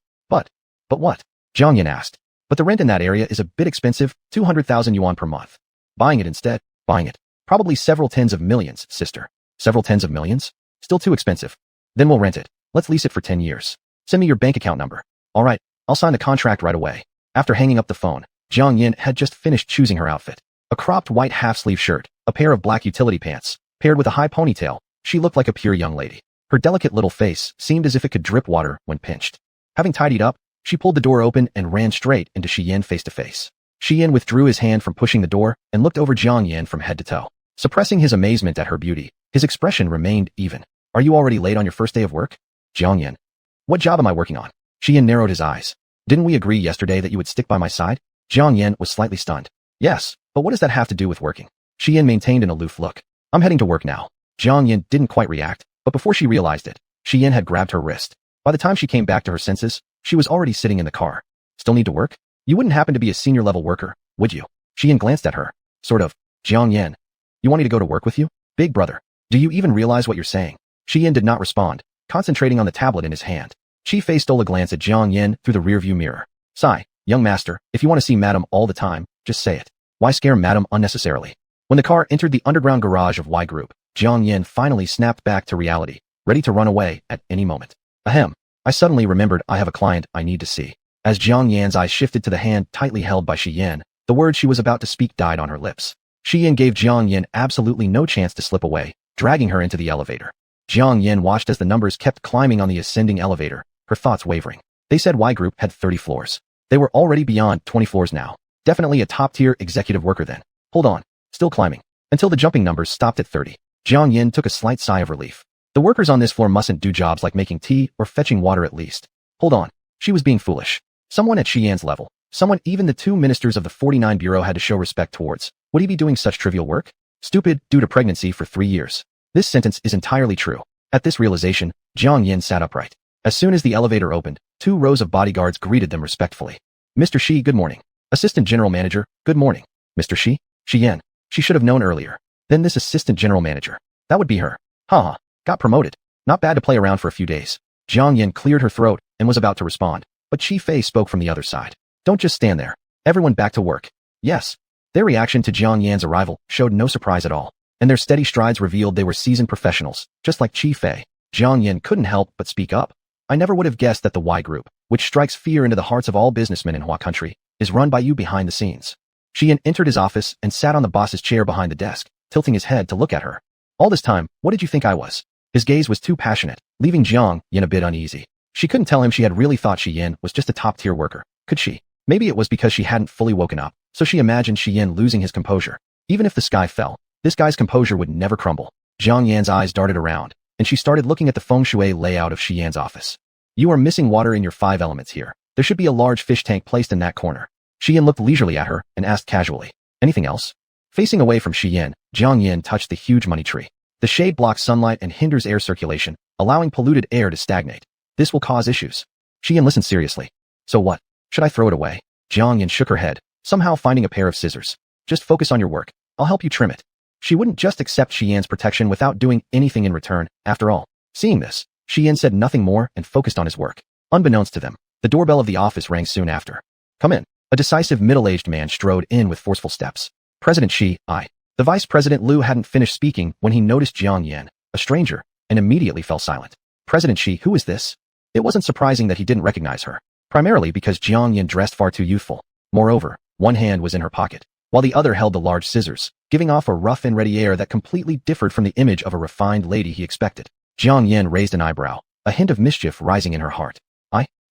But what? Jiang Yin asked. But the rent in that area is a bit expensive, 200,000 yuan per month. Buying it instead? Buying it. Probably several tens of millions, sister. Several tens of millions? Still too expensive. Then we'll rent it. Let's lease it for 10 years. Send me your bank account number. All right, I'll sign the contract right away. After hanging up the phone, Jiang Yin had just finished choosing her outfit. A cropped white half-sleeve shirt, a pair of black utility pants, paired with a high ponytail, she looked like a pure young lady. Her delicate little face seemed as if it could drip water when pinched. Having tidied up, she pulled the door open and ran straight into Shi Yan face to face. Shi Yan withdrew his hand from pushing the door and looked over Jiang Yan from head to toe. Suppressing his amazement at her beauty, his expression remained even. Are you already late on your first day of work? Jiang Yan. What job am I working on? Shi Yan narrowed his eyes. Didn't we agree yesterday that you would stick by my side? Jiang Yan was slightly stunned. Yes, but what does that have to do with working? Shi Yan maintained an aloof look. I'm heading to work now. Jiang Yan didn't quite react, but before she realized it, Shi Yan had grabbed her wrist. By the time she came back to her senses, she was already sitting in the car. Still need to work? You wouldn't happen to be a senior level worker, would you? Shi Yan glanced at her. Sort of. Jiang Yan. You want me to go to work with you? Big brother. Do you even realize what you're saying? Shi Yan did not respond, concentrating on the tablet in his hand. Chi Fei stole a glance at Jiang Yan through the rearview mirror. Sigh, young master, if you want to see Madam all the time, just say it. Why scare Madam unnecessarily? When the car entered the underground garage of Y Group, Jiang Yan finally snapped back to reality, ready to run away at any moment. Ahem. I suddenly remembered I have a client I need to see. As Jiang Yan's eyes shifted to the hand tightly held by Shi Yan, the words she was about to speak died on her lips. Shi Yan gave Jiang Yan absolutely no chance to slip away, dragging her into the elevator. Jiang Yan watched as the numbers kept climbing on the ascending elevator, her thoughts wavering. They said Y Group had 30 floors. They were already beyond 20 floors now. Definitely a top-tier executive worker then. Hold on. Still climbing. Until the jumping numbers stopped at 30. Jiang Yan took a slight sigh of relief. The workers on this floor mustn't do jobs like making tea or fetching water at least. Hold on. She was being foolish. Someone at Shi Yan's level. Someone even the two ministers of the 49 Bureau had to show respect towards. Would he be doing such trivial work? Stupid, due to pregnancy for 3 years. This sentence is entirely true. At this realization, Jiang Yan sat upright. As soon as the elevator opened, 2 rows of bodyguards greeted them respectfully. Mr. Shi, good morning. Assistant General Manager, good morning. Mr. Shi? Shi Yan. She should have known earlier. Then this Assistant General Manager. That would be her. Haha. Got promoted. Not bad to play around for a few days. Jiang Yan cleared her throat and was about to respond, but Chi Fei spoke from the other side. Don't just stand there. Everyone back to work. Yes. Their reaction to Jiang Yan's arrival showed no surprise at all, and their steady strides revealed they were seasoned professionals, just like Chi Fei. Jiang Yan couldn't help but speak up. I never would have guessed that the Y Group, which strikes fear into the hearts of all businessmen in Hua country, is run by you behind the scenes. Shi Yan entered his office and sat on the boss's chair behind the desk, tilting his head to look at her. All this time, what did you think I was? His gaze was too passionate, leaving Jiang Yan a bit uneasy. She couldn't tell him she had really thought Shi Yan was just a top-tier worker, could she? Maybe it was because she hadn't fully woken up, so she imagined Shi Yan losing his composure. Even if the sky fell, this guy's composure would never crumble. Jiang Yan's eyes darted around, and she started looking at the feng shui layout of Shi Yan's office. You are missing water in your 5 elements here. There should be a large fish tank placed in that corner. Shi Yan looked leisurely at her and asked casually, anything else? Facing away from Shi Yan, Jiang Yan touched the huge money tree. The shade blocks sunlight and hinders air circulation, allowing polluted air to stagnate. This will cause issues. Shi Yan listened seriously. So what? Should I throw it away? Jiang Yan shook her head, somehow finding a pair of scissors. Just focus on your work. I'll help you trim it. She wouldn't just accept Shi Yan's protection without doing anything in return, after all. Seeing this, Shi Yan said nothing more and focused on his work. Unbeknownst to them, the doorbell of the office rang soon after. Come in. A decisive middle-aged man strode in with forceful steps. President Shi, I. The Vice President Liu hadn't finished speaking when he noticed Jiang Yan, a stranger, and immediately fell silent. President Shi, who is this? It wasn't surprising that he didn't recognize her, primarily because Jiang Yan dressed far too youthful. Moreover, one hand was in her pocket, while the other held the large scissors, giving off a rough and ready air that completely differed from the image of a refined lady he expected. Jiang Yan raised an eyebrow, a hint of mischief rising in her heart.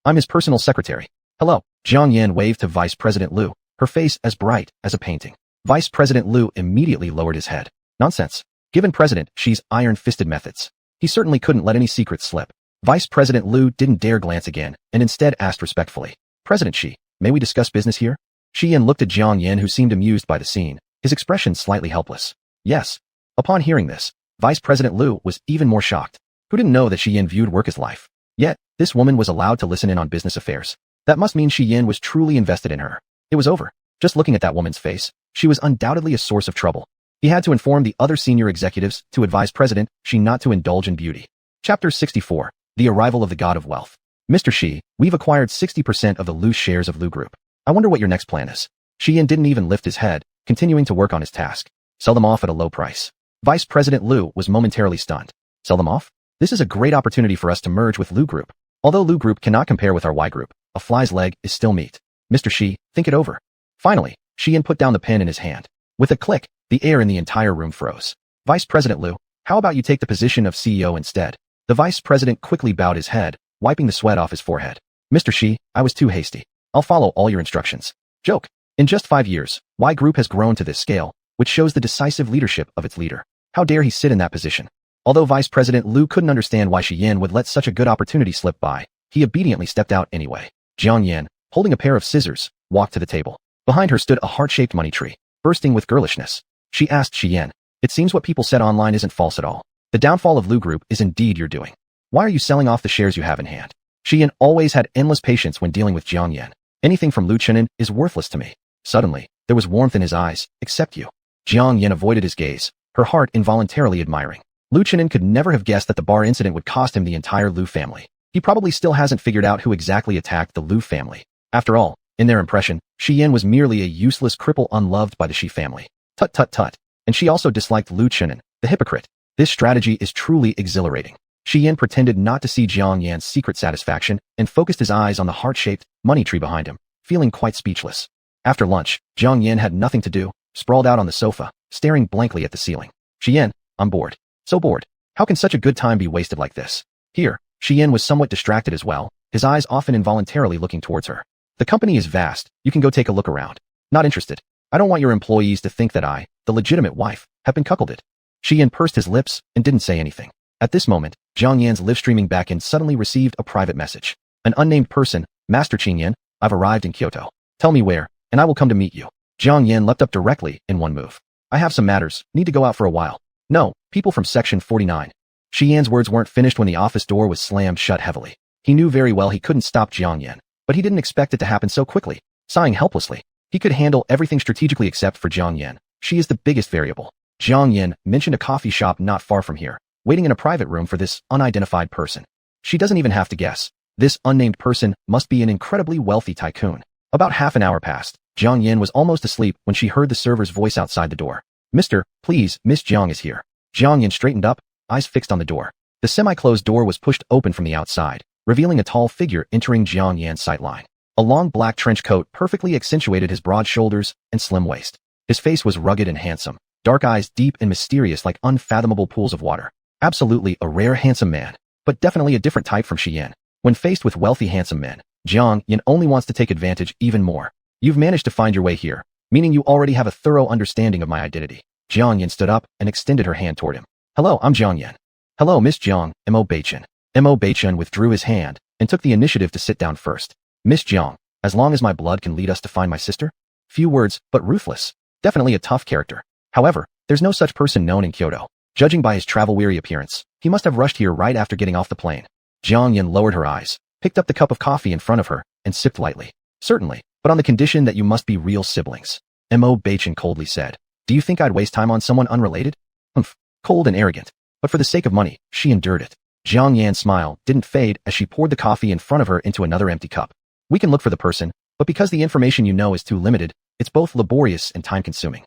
I'm his personal secretary. Hello. Jiang Yan waved to Vice President Liu, her face as bright as a painting. Vice President Liu immediately lowered his head. Nonsense. Given President Xi's iron-fisted methods, he certainly couldn't let any secrets slip. Vice President Liu didn't dare glance again, and instead asked respectfully, President Xi, may we discuss business here? Shi Yan looked at Jiang Yan, who seemed amused by the scene, his expression slightly helpless. Yes. Upon hearing this, Vice President Liu was even more shocked. Who didn't know that Shi Yan viewed work as life? Yet, this woman was allowed to listen in on business affairs. That must mean Shi Yan was truly invested in her. It was over. Just looking at that woman's face, she was undoubtedly a source of trouble. He had to inform the other senior executives to advise President Xi not to indulge in beauty. Chapter 64. The Arrival of the God of Wealth. Mr. Xi, we've acquired 60% of the loose shares of Lu Group. I wonder what your next plan is. Shi Yan didn't even lift his head, continuing to work on his task. Sell them off at a low price. Vice President Liu was momentarily stunned. Sell them off? This is a great opportunity for us to merge with Lu Group. Although Lu Group cannot compare with our Y Group, a fly's leg is still meat. Mr. Xi, think it over. Finally, Shi Yan put down the pen in his hand. With a click, the air in the entire room froze. Vice President Liu, how about you take the position of CEO instead? The The vice president quickly bowed his head, wiping the sweat off his forehead. Mr. Shi, I was too hasty. I'll follow all your instructions. Joke. In just 5 years, Y Group has grown to this scale, which shows the decisive leadership of its leader. How dare he sit in that position? Although Vice President Liu couldn't understand why Shi Yan would let such a good opportunity slip by, he obediently stepped out anyway. Jiang Yan, holding a pair of scissors, walked to the table. Behind her stood a heart-shaped money tree, bursting with girlishness. She asked Shi Yan, "It seems what people said online isn't false at all. The downfall of Liu Group is indeed your doing. Why are you selling off the shares you have in hand?" Shi Yan always had endless patience when dealing with Jiang Yan. Anything from Liu Chenin is worthless to me. Suddenly, there was warmth in his eyes, except you. Jiang Yan avoided his gaze, her heart involuntarily admiring. Liu Chenin could never have guessed that the bar incident would cost him the entire Liu family. He probably still hasn't figured out who exactly attacked the Liu family. After all, in their impression, Shi Yan was merely a useless cripple unloved by the Shi family. Tut tut tut. And she also disliked Liu Chenin, the hypocrite. This strategy is truly exhilarating. Shi Yan pretended not to see Jiang Yan's secret satisfaction and focused his eyes on the heart-shaped money tree behind him, feeling quite speechless. After lunch, Jiang Yan had nothing to do, sprawled out on the sofa, staring blankly at the ceiling. Shi Yan, I'm bored. So bored. How can such a good time be wasted like this? Here, Shi Yan was somewhat distracted as well, his eyes often involuntarily looking towards her. The company is vast, you can go take a look around. Not interested. I don't want your employees to think that I, the legitimate wife, have been cuckolded. Shi Yan pursed his lips and didn't say anything. At this moment, Jiang Yan's live-streaming backend suddenly received a private message. An unnamed person, Master Qing Yan, I've arrived in Kyoto. Tell me where, and I will come to meet you. Jiang Yan leapt up directly in one move. I have some matters, need to go out for a while. No, people from Section 49. Shi Yan's words weren't finished when the office door was slammed shut heavily. He knew very well he couldn't stop Jiang Yan, but he didn't expect it to happen so quickly. Sighing helplessly, he could handle everything strategically except for Jiang Yan. She is the biggest variable. Jiang Yan mentioned a coffee shop not far from here, waiting in a private room for this unidentified person. She doesn't even have to guess. This unnamed person must be an incredibly wealthy tycoon. About half an hour passed. Jiang Yan was almost asleep when she heard the server's voice outside the door. Mr. Please, Miss Jiang is here. Jiang Yan straightened up, eyes fixed on the door. The semi-closed door was pushed open from the outside, revealing a tall figure entering Jiang Yan's sightline. A long black trench coat perfectly accentuated his broad shoulders and slim waist. His face was rugged and handsome, dark eyes deep and mysterious like unfathomable pools of water. Absolutely a rare handsome man, but definitely a different type from Shi Yan. When faced with wealthy handsome men, Jiang Yan only wants to take advantage even more. You've managed to find your way here, meaning you already have a thorough understanding of my identity. Jiang Yan stood up and extended her hand toward him. Hello, I'm Jiang Yan. Hello, Miss Jiang, Mo Beichen. Mo Beichen withdrew his hand and took the initiative to sit down first. Miss Jiang, as long as my blood can lead us to find my sister? Few words, but ruthless. Definitely a tough character. However, there's no such person known in Kyoto. Judging by his travel-weary appearance, he must have rushed here right after getting off the plane. Jiang Yan lowered her eyes, picked up the cup of coffee in front of her, and sipped lightly. Certainly, but on the condition that you must be real siblings. Mo Beichen coldly said. Do you think I'd waste time on someone unrelated? Humph, cold and arrogant. But for the sake of money, she endured it. Jiang Yan's smile didn't fade as she poured the coffee in front of her into another empty cup. We can look for the person, but because the information you know is too limited, it's both laborious and time-consuming.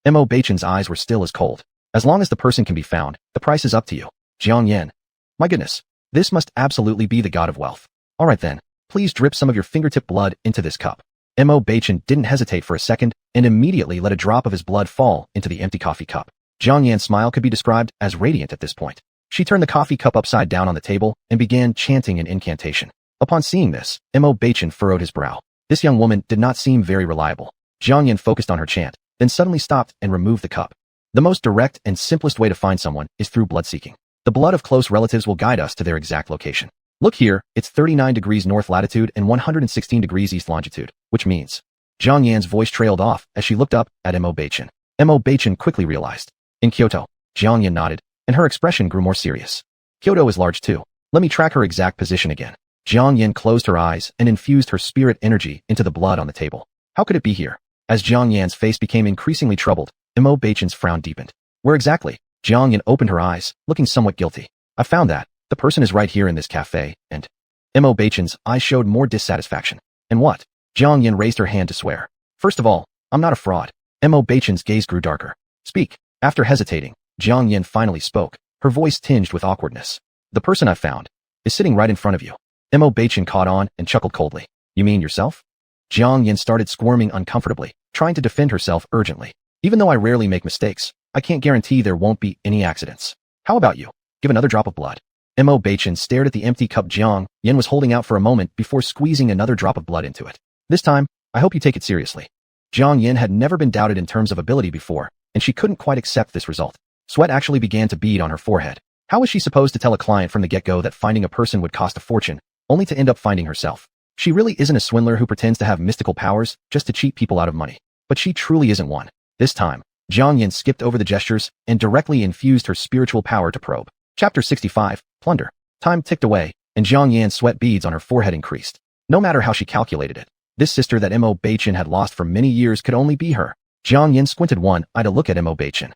Mo Beichen's eyes were still as cold. As long as the person can be found, the price is up to you. Jiang Yan. My goodness. This must absolutely be the god of wealth. All right then, please drip some of your fingertip blood into this cup. Mo Beichen didn't hesitate for a second and immediately let a drop of his blood fall into the empty coffee cup. Jiang Yan's smile could be described as radiant at this point. She turned the coffee cup upside down on the table and began chanting an incantation. Upon seeing this, Mo Beichen furrowed his brow. This young woman did not seem very reliable. Jiang Yan focused on her chant, then suddenly stopped and removed the cup. The most direct and simplest way to find someone is through blood-seeking. The blood of close relatives will guide us to their exact location. Look here, it's 39 degrees north latitude and 116 degrees east longitude, which means... Jiang Yan's voice trailed off as she looked up at Mo Beichen. Mo Beichen quickly realized. In Kyoto, Jiang Yan nodded, and her expression grew more serious. Kyoto is large too. Let me track her exact position again. Jiang Yan closed her eyes and infused her spirit energy into the blood on the table. How could it be here? As Jiang Yan's face became increasingly troubled, Mo Beichen's frown deepened. Where exactly? Jiang Yan opened her eyes, looking somewhat guilty. I found that. The person is right here in this cafe, and... Mo Beichen's eyes showed more dissatisfaction. And what? Jiang Yan raised her hand to swear. First of all, I'm not a fraud. Mo Beichen's gaze grew darker. Speak. After hesitating, Jiang Yan finally spoke, her voice tinged with awkwardness. The person I found is sitting right in front of you. Mo Beichen caught on and chuckled coldly. You mean yourself? Jiang Yan started squirming uncomfortably, trying to defend herself urgently. Even though I rarely make mistakes, I can't guarantee there won't be any accidents. How about you? Give another drop of blood. Mo Baichen stared at the empty cup Jiang Yen was holding out for a moment before squeezing another drop of blood into it. This time, I hope you take it seriously. Jiang Yen had never been doubted in terms of ability before, and she couldn't quite accept this result. Sweat actually began to bead on her forehead. How was she supposed to tell a client from the get-go that finding a person would cost a fortune, only to end up finding herself? She really isn't a swindler who pretends to have mystical powers just to cheat people out of money. But she truly isn't one. This time, Jiang Yen skipped over the gestures and directly infused her spiritual power to probe. Chapter 65, Plunder. Time ticked away, and Jiang Yan's sweat beads on her forehead increased. No matter how she calculated it, this sister that Mo Baichen had lost for many years could only be her. Jiang Yen squinted one eye to look at Mo Baichen.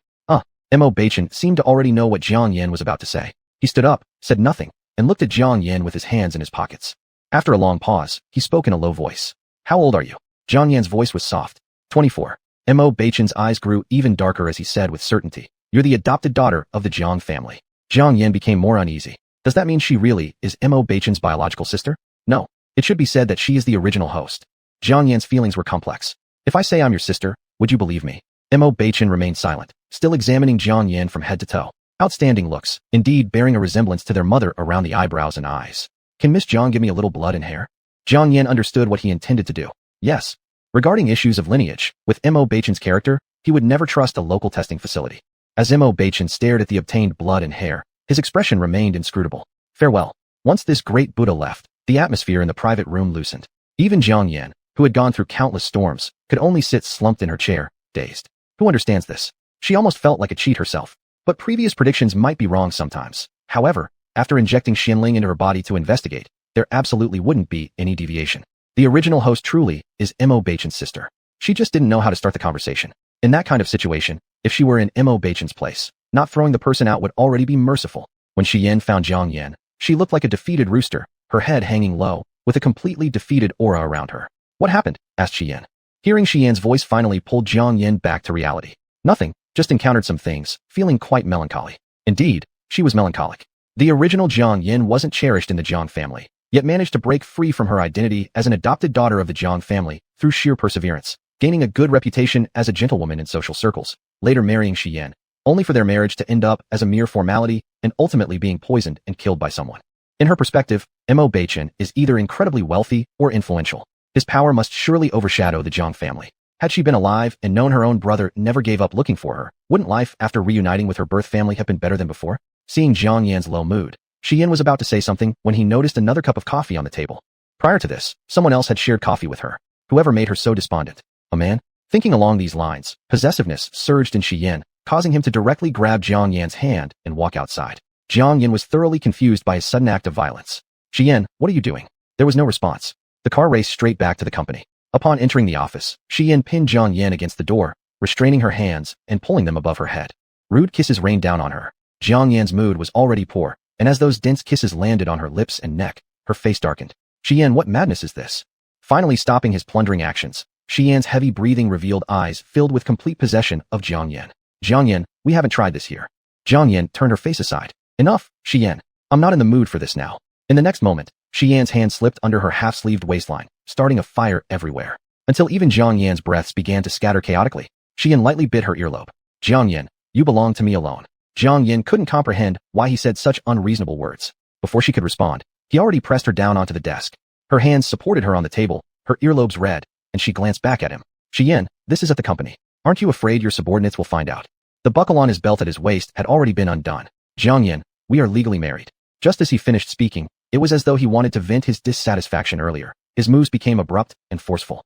Mo Baichen seemed to already know what Jiang Yen was about to say. He stood up, said nothing, and looked at Jiang Yen with his hands in his pockets. After a long pause, he spoke in a low voice. How old are you? Jiang Yan's voice was soft. 24. Mo Baichen's eyes grew even darker as he said with certainty. You're the adopted daughter of the Jiang family. Jiang Yen became more uneasy. Does that mean she really is Mo Baichen's biological sister? No. It should be said that she is the original host. Jiang Yan's feelings were complex. If I say I'm your sister, would you believe me? Mo Baichen remained silent, still examining Jiang Yen from head to toe. Outstanding looks, indeed bearing a resemblance to their mother around the eyebrows and eyes. Can Miss Jiang give me a little blood and hair? Jiang Yen understood what he intended to do. Yes. Regarding issues of lineage, with Mo Baichen's character, he would never trust a local testing facility. As Mo Baichen stared at the obtained blood and hair, his expression remained inscrutable. Farewell. Once this great Buddha left, the atmosphere in the private room loosened. Even Jiang Yen, who had gone through countless storms, could only sit slumped in her chair, dazed. Who understands this? She almost felt like a cheat herself. But previous predictions might be wrong sometimes. However, after injecting Xianling into her body to investigate, there absolutely wouldn't be any deviation. The original host truly is Mo Baichen's sister. She just didn't know how to start the conversation. In that kind of situation, if she were in Mo Baichen's place, not throwing the person out would already be merciful. When Xian found Jiang Yen, she looked like a defeated rooster, her head hanging low, with a completely defeated aura around her. What happened? Asked Xian. Hearing Xian's voice finally pulled Jiang Yen back to reality. Nothing, just encountered some things, feeling quite melancholy. Indeed, she was melancholic. The original Jiang Yen wasn't cherished in the Jiang family, yet managed to break free from her identity as an adopted daughter of the Jiang family through sheer perseverance, gaining a good reputation as a gentlewoman in social circles, later marrying Xian, only for their marriage to end up as a mere formality and ultimately being poisoned and killed by someone. In her perspective, Mo Baichen is either incredibly wealthy or influential. His power must surely overshadow the Jiang family. Had she been alive and known her own brother never gave up looking for her, wouldn't life after reuniting with her birth family have been better than before? Seeing Jiang Yan's low mood, Xian was about to say something when he noticed another cup of coffee on the table. Prior to this, someone else had shared coffee with her. Whoever made her so despondent? A man? Thinking along these lines, possessiveness surged in Xian, causing him to directly grab Jiang Yan's hand and walk outside. Jiang Yan was thoroughly confused by his sudden act of violence. Xian, what are you doing? There was no response. The car raced straight back to the company. Upon entering the office, Xian pinned Jiang Yan against the door, restraining her hands and pulling them above her head. Rude kisses rained down on her. Jiang Yan's mood was already poor, and as those dense kisses landed on her lips and neck, her face darkened. Xian, what madness is this? Finally stopping his plundering actions, Xian's heavy breathing revealed eyes filled with complete possession of Jiang Yan. Jiang Yan, we haven't tried this here. Jiang Yan turned her face aside. Enough, Xian. I'm not in the mood for this now. In the next moment, Xian's hand slipped under her half-sleeved waistline, starting a fire everywhere. Until even Jiang Yan's breaths began to scatter chaotically. Xian lightly bit her earlobe. Jiang Yan, you belong to me alone. Jiang Yan couldn't comprehend why he said such unreasonable words. Before she could respond, he already pressed her down onto the desk. Her hands supported her on the table, her earlobes red, and she glanced back at him. Xian, this is at the company. Aren't you afraid your subordinates will find out? The buckle on his belt at his waist had already been undone. Jiang Yan, we are legally married. Just as he finished speaking, it was as though he wanted to vent his dissatisfaction earlier. His moves became abrupt and forceful.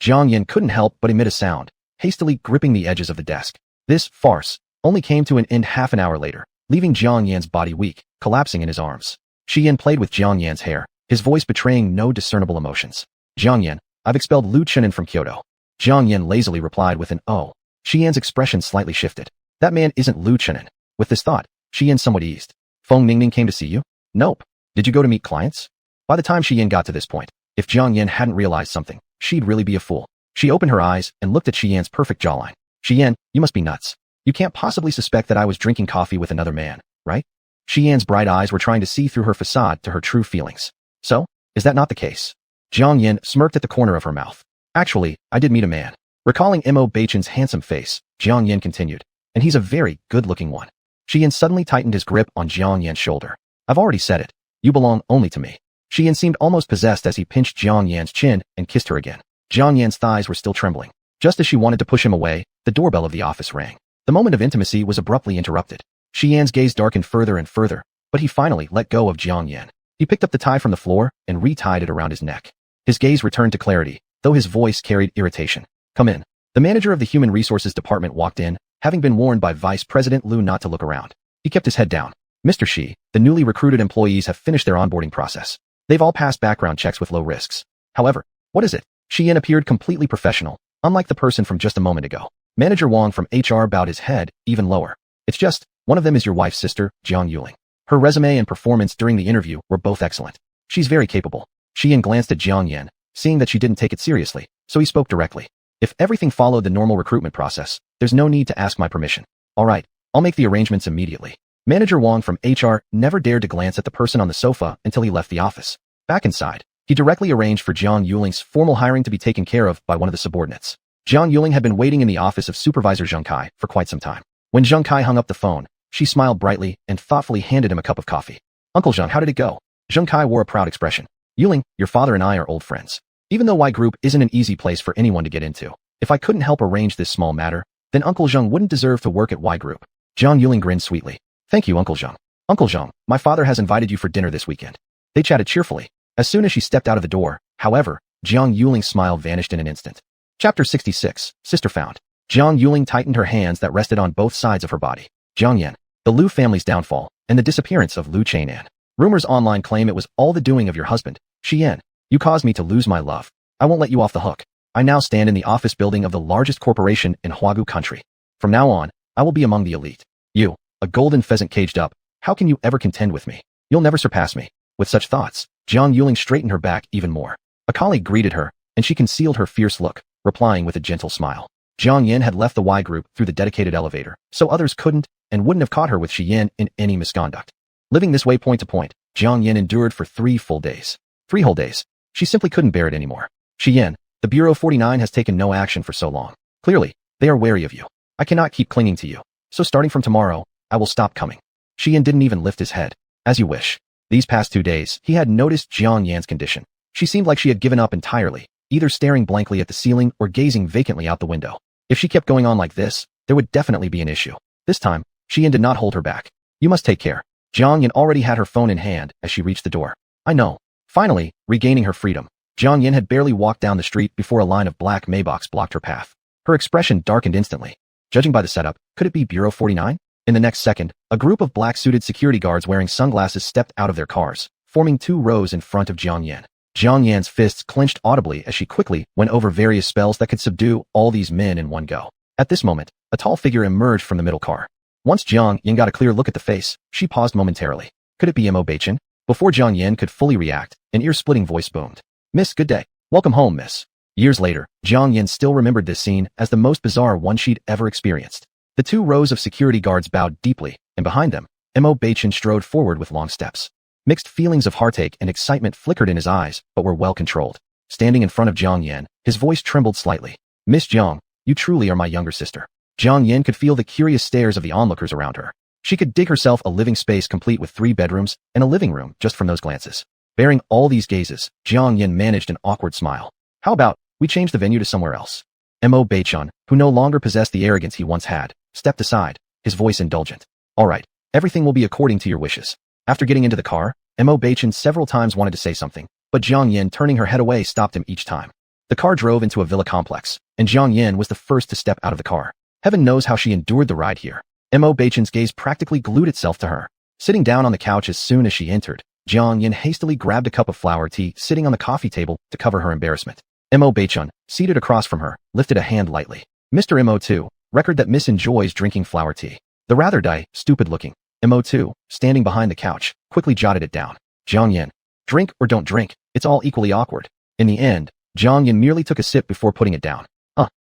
Jiang Yan couldn't help but emit a sound, hastily gripping the edges of the desk. This farce only came to an end half an hour later, leaving Jiang Yan's body weak, collapsing in his arms. Xian played with Jiang Yan's hair, his voice betraying no discernible emotions. Jiang Yan, I've expelled Lu Chenin from Kyoto. Jiang Yan lazily replied with an "oh." Xian's expression slightly shifted. That man isn't Lu Chenin. With this thought, Xian somewhat eased. Feng Ningning came to see you? Nope. Did you go to meet clients? By the time Xian got to this point, if Jiang Yan hadn't realized something, she'd really be a fool. She opened her eyes and looked at Xian's perfect jawline. Xian, you must be nuts. You can't possibly suspect that I was drinking coffee with another man, right? Xian's bright eyes were trying to see through her facade to her true feelings. So, is that not the case? Jiang Yan smirked at the corner of her mouth. Actually, I did meet a man. Recalling Mo Baichen's handsome face, Jiang Yan continued. And he's a very good-looking one. Xian suddenly tightened his grip on Jiang Yan's shoulder. I've already said it. You belong only to me. Xian seemed almost possessed as he pinched Jiang Yan's chin and kissed her again. Jiang Yan's thighs were still trembling. Just as she wanted to push him away, the doorbell of the office rang. The moment of intimacy was abruptly interrupted. Xian's gaze darkened further and further, but he finally let go of Jiang Yan. He picked up the tie from the floor and retied it around his neck. His gaze returned to clarity, though his voice carried irritation. Come in. The manager of the Human Resources Department walked in, having been warned by Vice President Liu not to look around. He kept his head down. Mr. Shi, the newly recruited employees have finished their onboarding process. They've all passed background checks with low risks. However, what is it? Xian appeared completely professional, unlike the person from just a moment ago. Manager Wang from HR bowed his head even lower. It's just, one of them is your wife's sister, Jiang Yuling. Her resume and performance during the interview were both excellent. She's very capable. Xian glanced at Jiang Yan, seeing that she didn't take it seriously, so he spoke directly. If everything followed the normal recruitment process, there's no need to ask my permission. All right, I'll make the arrangements immediately. Manager Wang from HR never dared to glance at the person on the sofa until he left the office. Back inside, he directly arranged for Jiang Yuling's formal hiring to be taken care of by one of the subordinates. Jiang Yuling had been waiting in the office of Supervisor Zheng Kai for quite some time. When Zheng Kai hung up the phone, she smiled brightly and thoughtfully handed him a cup of coffee. Uncle Zheng, how did it go? Zheng Kai wore a proud expression. Yuling, your father and I are old friends. Even though Y Group isn't an easy place for anyone to get into, if I couldn't help arrange this small matter, then Uncle Zheng wouldn't deserve to work at Y Group. Jiang Yuling grinned sweetly. Thank you, Uncle Zheng. Uncle Zheng, my father has invited you for dinner this weekend. They chatted cheerfully. As soon as she stepped out of the door, however, Jiang Yuling's smile vanished in an instant. Chapter 66, Sister Found. Jiang Yuling tightened her hands that rested on both sides of her body. Jiang Yan, the Liu family's downfall, and the disappearance of Liu Chainan. Rumors online claim it was all the doing of your husband, Xian. You caused me to lose my love. I won't let you off the hook. I now stand in the office building of the largest corporation in Huagu country. From now on, I will be among the elite. You, a golden pheasant caged up, how can you ever contend with me? You'll never surpass me. With such thoughts, Jiang Yuling straightened her back even more. A colleague greeted her, and she concealed her fierce look, replying with a gentle smile. Jiang Yan had left the Y Group through the dedicated elevator, so others couldn't and wouldn't have caught her with Xian in any misconduct. Living this way point to point, Jiang Yan endured for 3 full days. 3 whole days. She simply couldn't bear it anymore. Xian, the Bureau 49 has taken no action for so long. Clearly, they are wary of you. I cannot keep clinging to you. So starting from tomorrow, I will stop coming. Xian didn't even lift his head. As you wish. These past 2 days, he had noticed Jiang Yan's condition. She seemed like she had given up entirely, either staring blankly at the ceiling or gazing vacantly out the window. If she kept going on like this, there would definitely be an issue. This time, Xian did not hold her back. You must take care. Jiang Yan already had her phone in hand as she reached the door. I know. Finally, regaining her freedom, Jiang Yan had barely walked down the street before a line of black Maybachs blocked her path. Her expression darkened instantly. Judging by the setup, could it be Bureau 49? In the next second, a group of black-suited security guards wearing sunglasses stepped out of their cars, forming 2 rows in front of Jiang Yan. Jiang Yan's fists clenched audibly as she quickly went over various spells that could subdue all these men in one go. At this moment, a tall figure emerged from the middle car. Once Jiang Yan got a clear look at the face, she paused momentarily. Could it be Mo Baichen? Before Jiang Yan could fully react, an ear-splitting voice boomed. Miss, good day. Welcome home, miss. Years later, Jiang Yan still remembered this scene as the most bizarre one she'd ever experienced. The 2 rows of security guards bowed deeply, and behind them, Mo Baichen strode forward with long steps. Mixed feelings of heartache and excitement flickered in his eyes, but were well controlled. Standing in front of Jiang Yan, his voice trembled slightly. Miss Jiang, you truly are my younger sister. Jiang Yan could feel the curious stares of the onlookers around her. She could dig herself a living space complete with 3 bedrooms and a living room just from those glances. Bearing all these gazes, Jiang Yan managed an awkward smile. How about, we change the venue to somewhere else? Mo Baichen, who no longer possessed the arrogance he once had, stepped aside, his voice indulgent. All right, everything will be according to your wishes. After getting into the car, Mo Baichen several times wanted to say something, but Jiang Yan turning her head away stopped him each time. The car drove into a villa complex, and Jiang Yan was the first to step out of the car. Heaven knows how she endured the ride here. Mo Baichen's gaze practically glued itself to her. Sitting down on the couch as soon as she entered, Jiang Yan hastily grabbed a cup of flower tea sitting on the coffee table to cover her embarrassment. Mo Baichen, seated across from her, lifted a hand lightly. Mr. Mo2, record that Miss enjoys drinking flower tea. The rather stupid-looking Mo2, standing behind the couch, quickly jotted it down. Jiang Yan, drink or don't drink, it's all equally awkward. In the end, Jiang Yan merely took a sip before putting it down.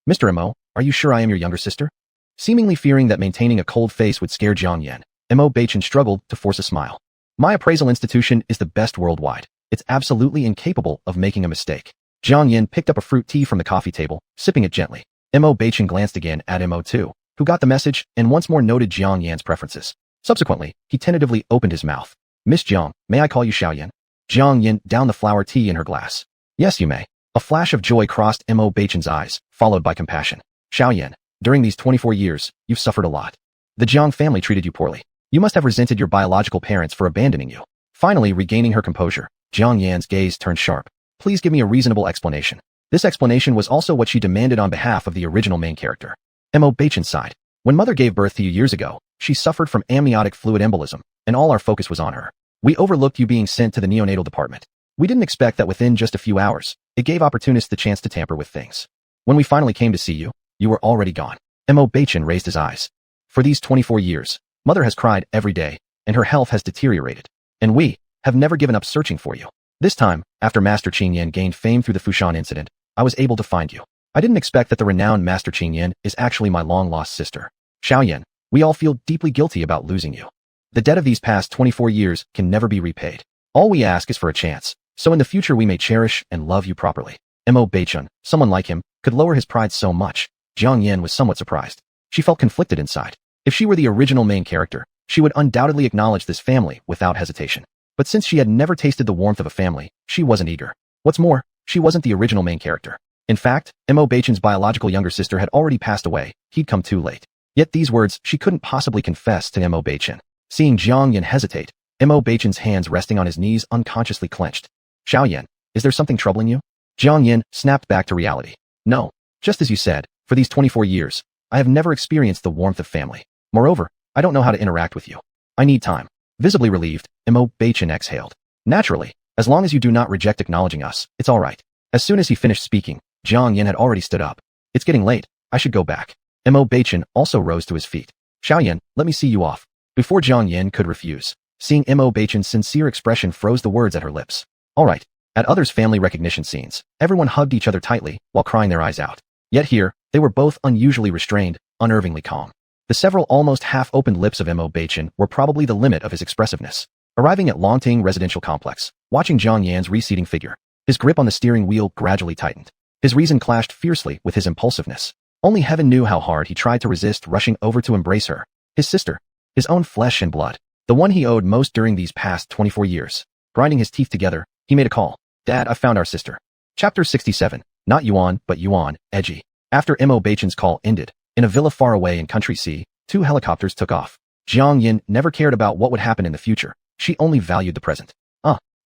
Mr. Mo, are you sure I am your younger sister? Seemingly fearing that maintaining a cold face would scare Jiang Yan, Mo Baichen struggled to force a smile. My appraisal institution is the best worldwide. It's absolutely incapable of making a mistake. Jiang Yan picked up a fruit tea from the coffee table, sipping it gently. Mo Baichen glanced again at Mo2, who got the message and once more noted Jiang Yan's preferences. Subsequently, he tentatively opened his mouth. Miss Jiang, may I call you Xiao Yan? Jiang Yin downed the flower tea in her glass. Yes, you may. A flash of joy crossed Mo Beichen's eyes, followed by compassion. Xiao Yan, during these 24 years, you've suffered a lot. The Jiang family treated you poorly. You must have resented your biological parents for abandoning you. Finally, regaining her composure, Jiang Yan's gaze turned sharp. Please give me a reasonable explanation. This explanation was also what she demanded on behalf of the original main character. Mo Beichen sighed. When mother gave birth to you years ago, she suffered from amniotic fluid embolism, and all our focus was on her. We overlooked you being sent to the neonatal department. We didn't expect that within just a few hours, it gave opportunists the chance to tamper with things. When we finally came to see you, you were already gone. Mo Beichen raised his eyes. For these 24 years, mother has cried every day, and her health has deteriorated. And we have never given up searching for you. This time, after Master Qing Yan gained fame through the Fushan incident, I was able to find you. I didn't expect that the renowned Master Qing Yan is actually my long-lost sister. Xiao Yan, we all feel deeply guilty about losing you. The debt of these past 24 years can never be repaid. All we ask is for a chance, so in the future we may cherish and love you properly. Mo Beichen, someone like him, could lower his pride so much. Jiang Yan was somewhat surprised. She felt conflicted inside. If she were the original main character, she would undoubtedly acknowledge this family without hesitation. But since she had never tasted the warmth of a family, she wasn't eager. What's more, she wasn't the original main character. In fact, Mo Beichen's biological younger sister had already passed away. He'd come too late. Yet these words she couldn't possibly confess to Mo Beichen. Seeing Jiang Yan hesitate, Mo Beichen's hands resting on his knees unconsciously clenched. Xiao Yan, is there something troubling you? Jiang Yan snapped back to reality. No. Just as you said, for these 24 years, I have never experienced the warmth of family. Moreover, I don't know how to interact with you. I need time. Visibly relieved, Mo Beichen exhaled. Naturally, as long as you do not reject acknowledging us, it's all right. As soon as he finished speaking, Jiang Yan had already stood up. It's getting late. I should go back. Mo Beichen also rose to his feet. Xiao Yan, let me see you off. Before Jiang Yan could refuse, seeing Mo Beichen's sincere expression froze the words at her lips. All right. At others' family recognition scenes, everyone hugged each other tightly while crying their eyes out. Yet here, they were both unusually restrained, unnervingly calm. The several almost half-opened lips of Mo Beichen were probably the limit of his expressiveness. Arriving at Longting Residential Complex, watching Jiang Yan's receding figure, his grip on the steering wheel gradually tightened. His reason clashed fiercely with his impulsiveness. Only heaven knew how hard he tried to resist rushing over to embrace her, his sister, his own flesh and blood, the one he owed most during these past 24 years. Grinding his teeth together, he made a call. Dad, I found our sister. Chapter 67. Not Yuan, but Yuan, edgy. After Mo Beichen's call ended, in a villa far away in Country C, 2 helicopters took off. Jiang Yin never cared about what would happen in the future. She only valued the present.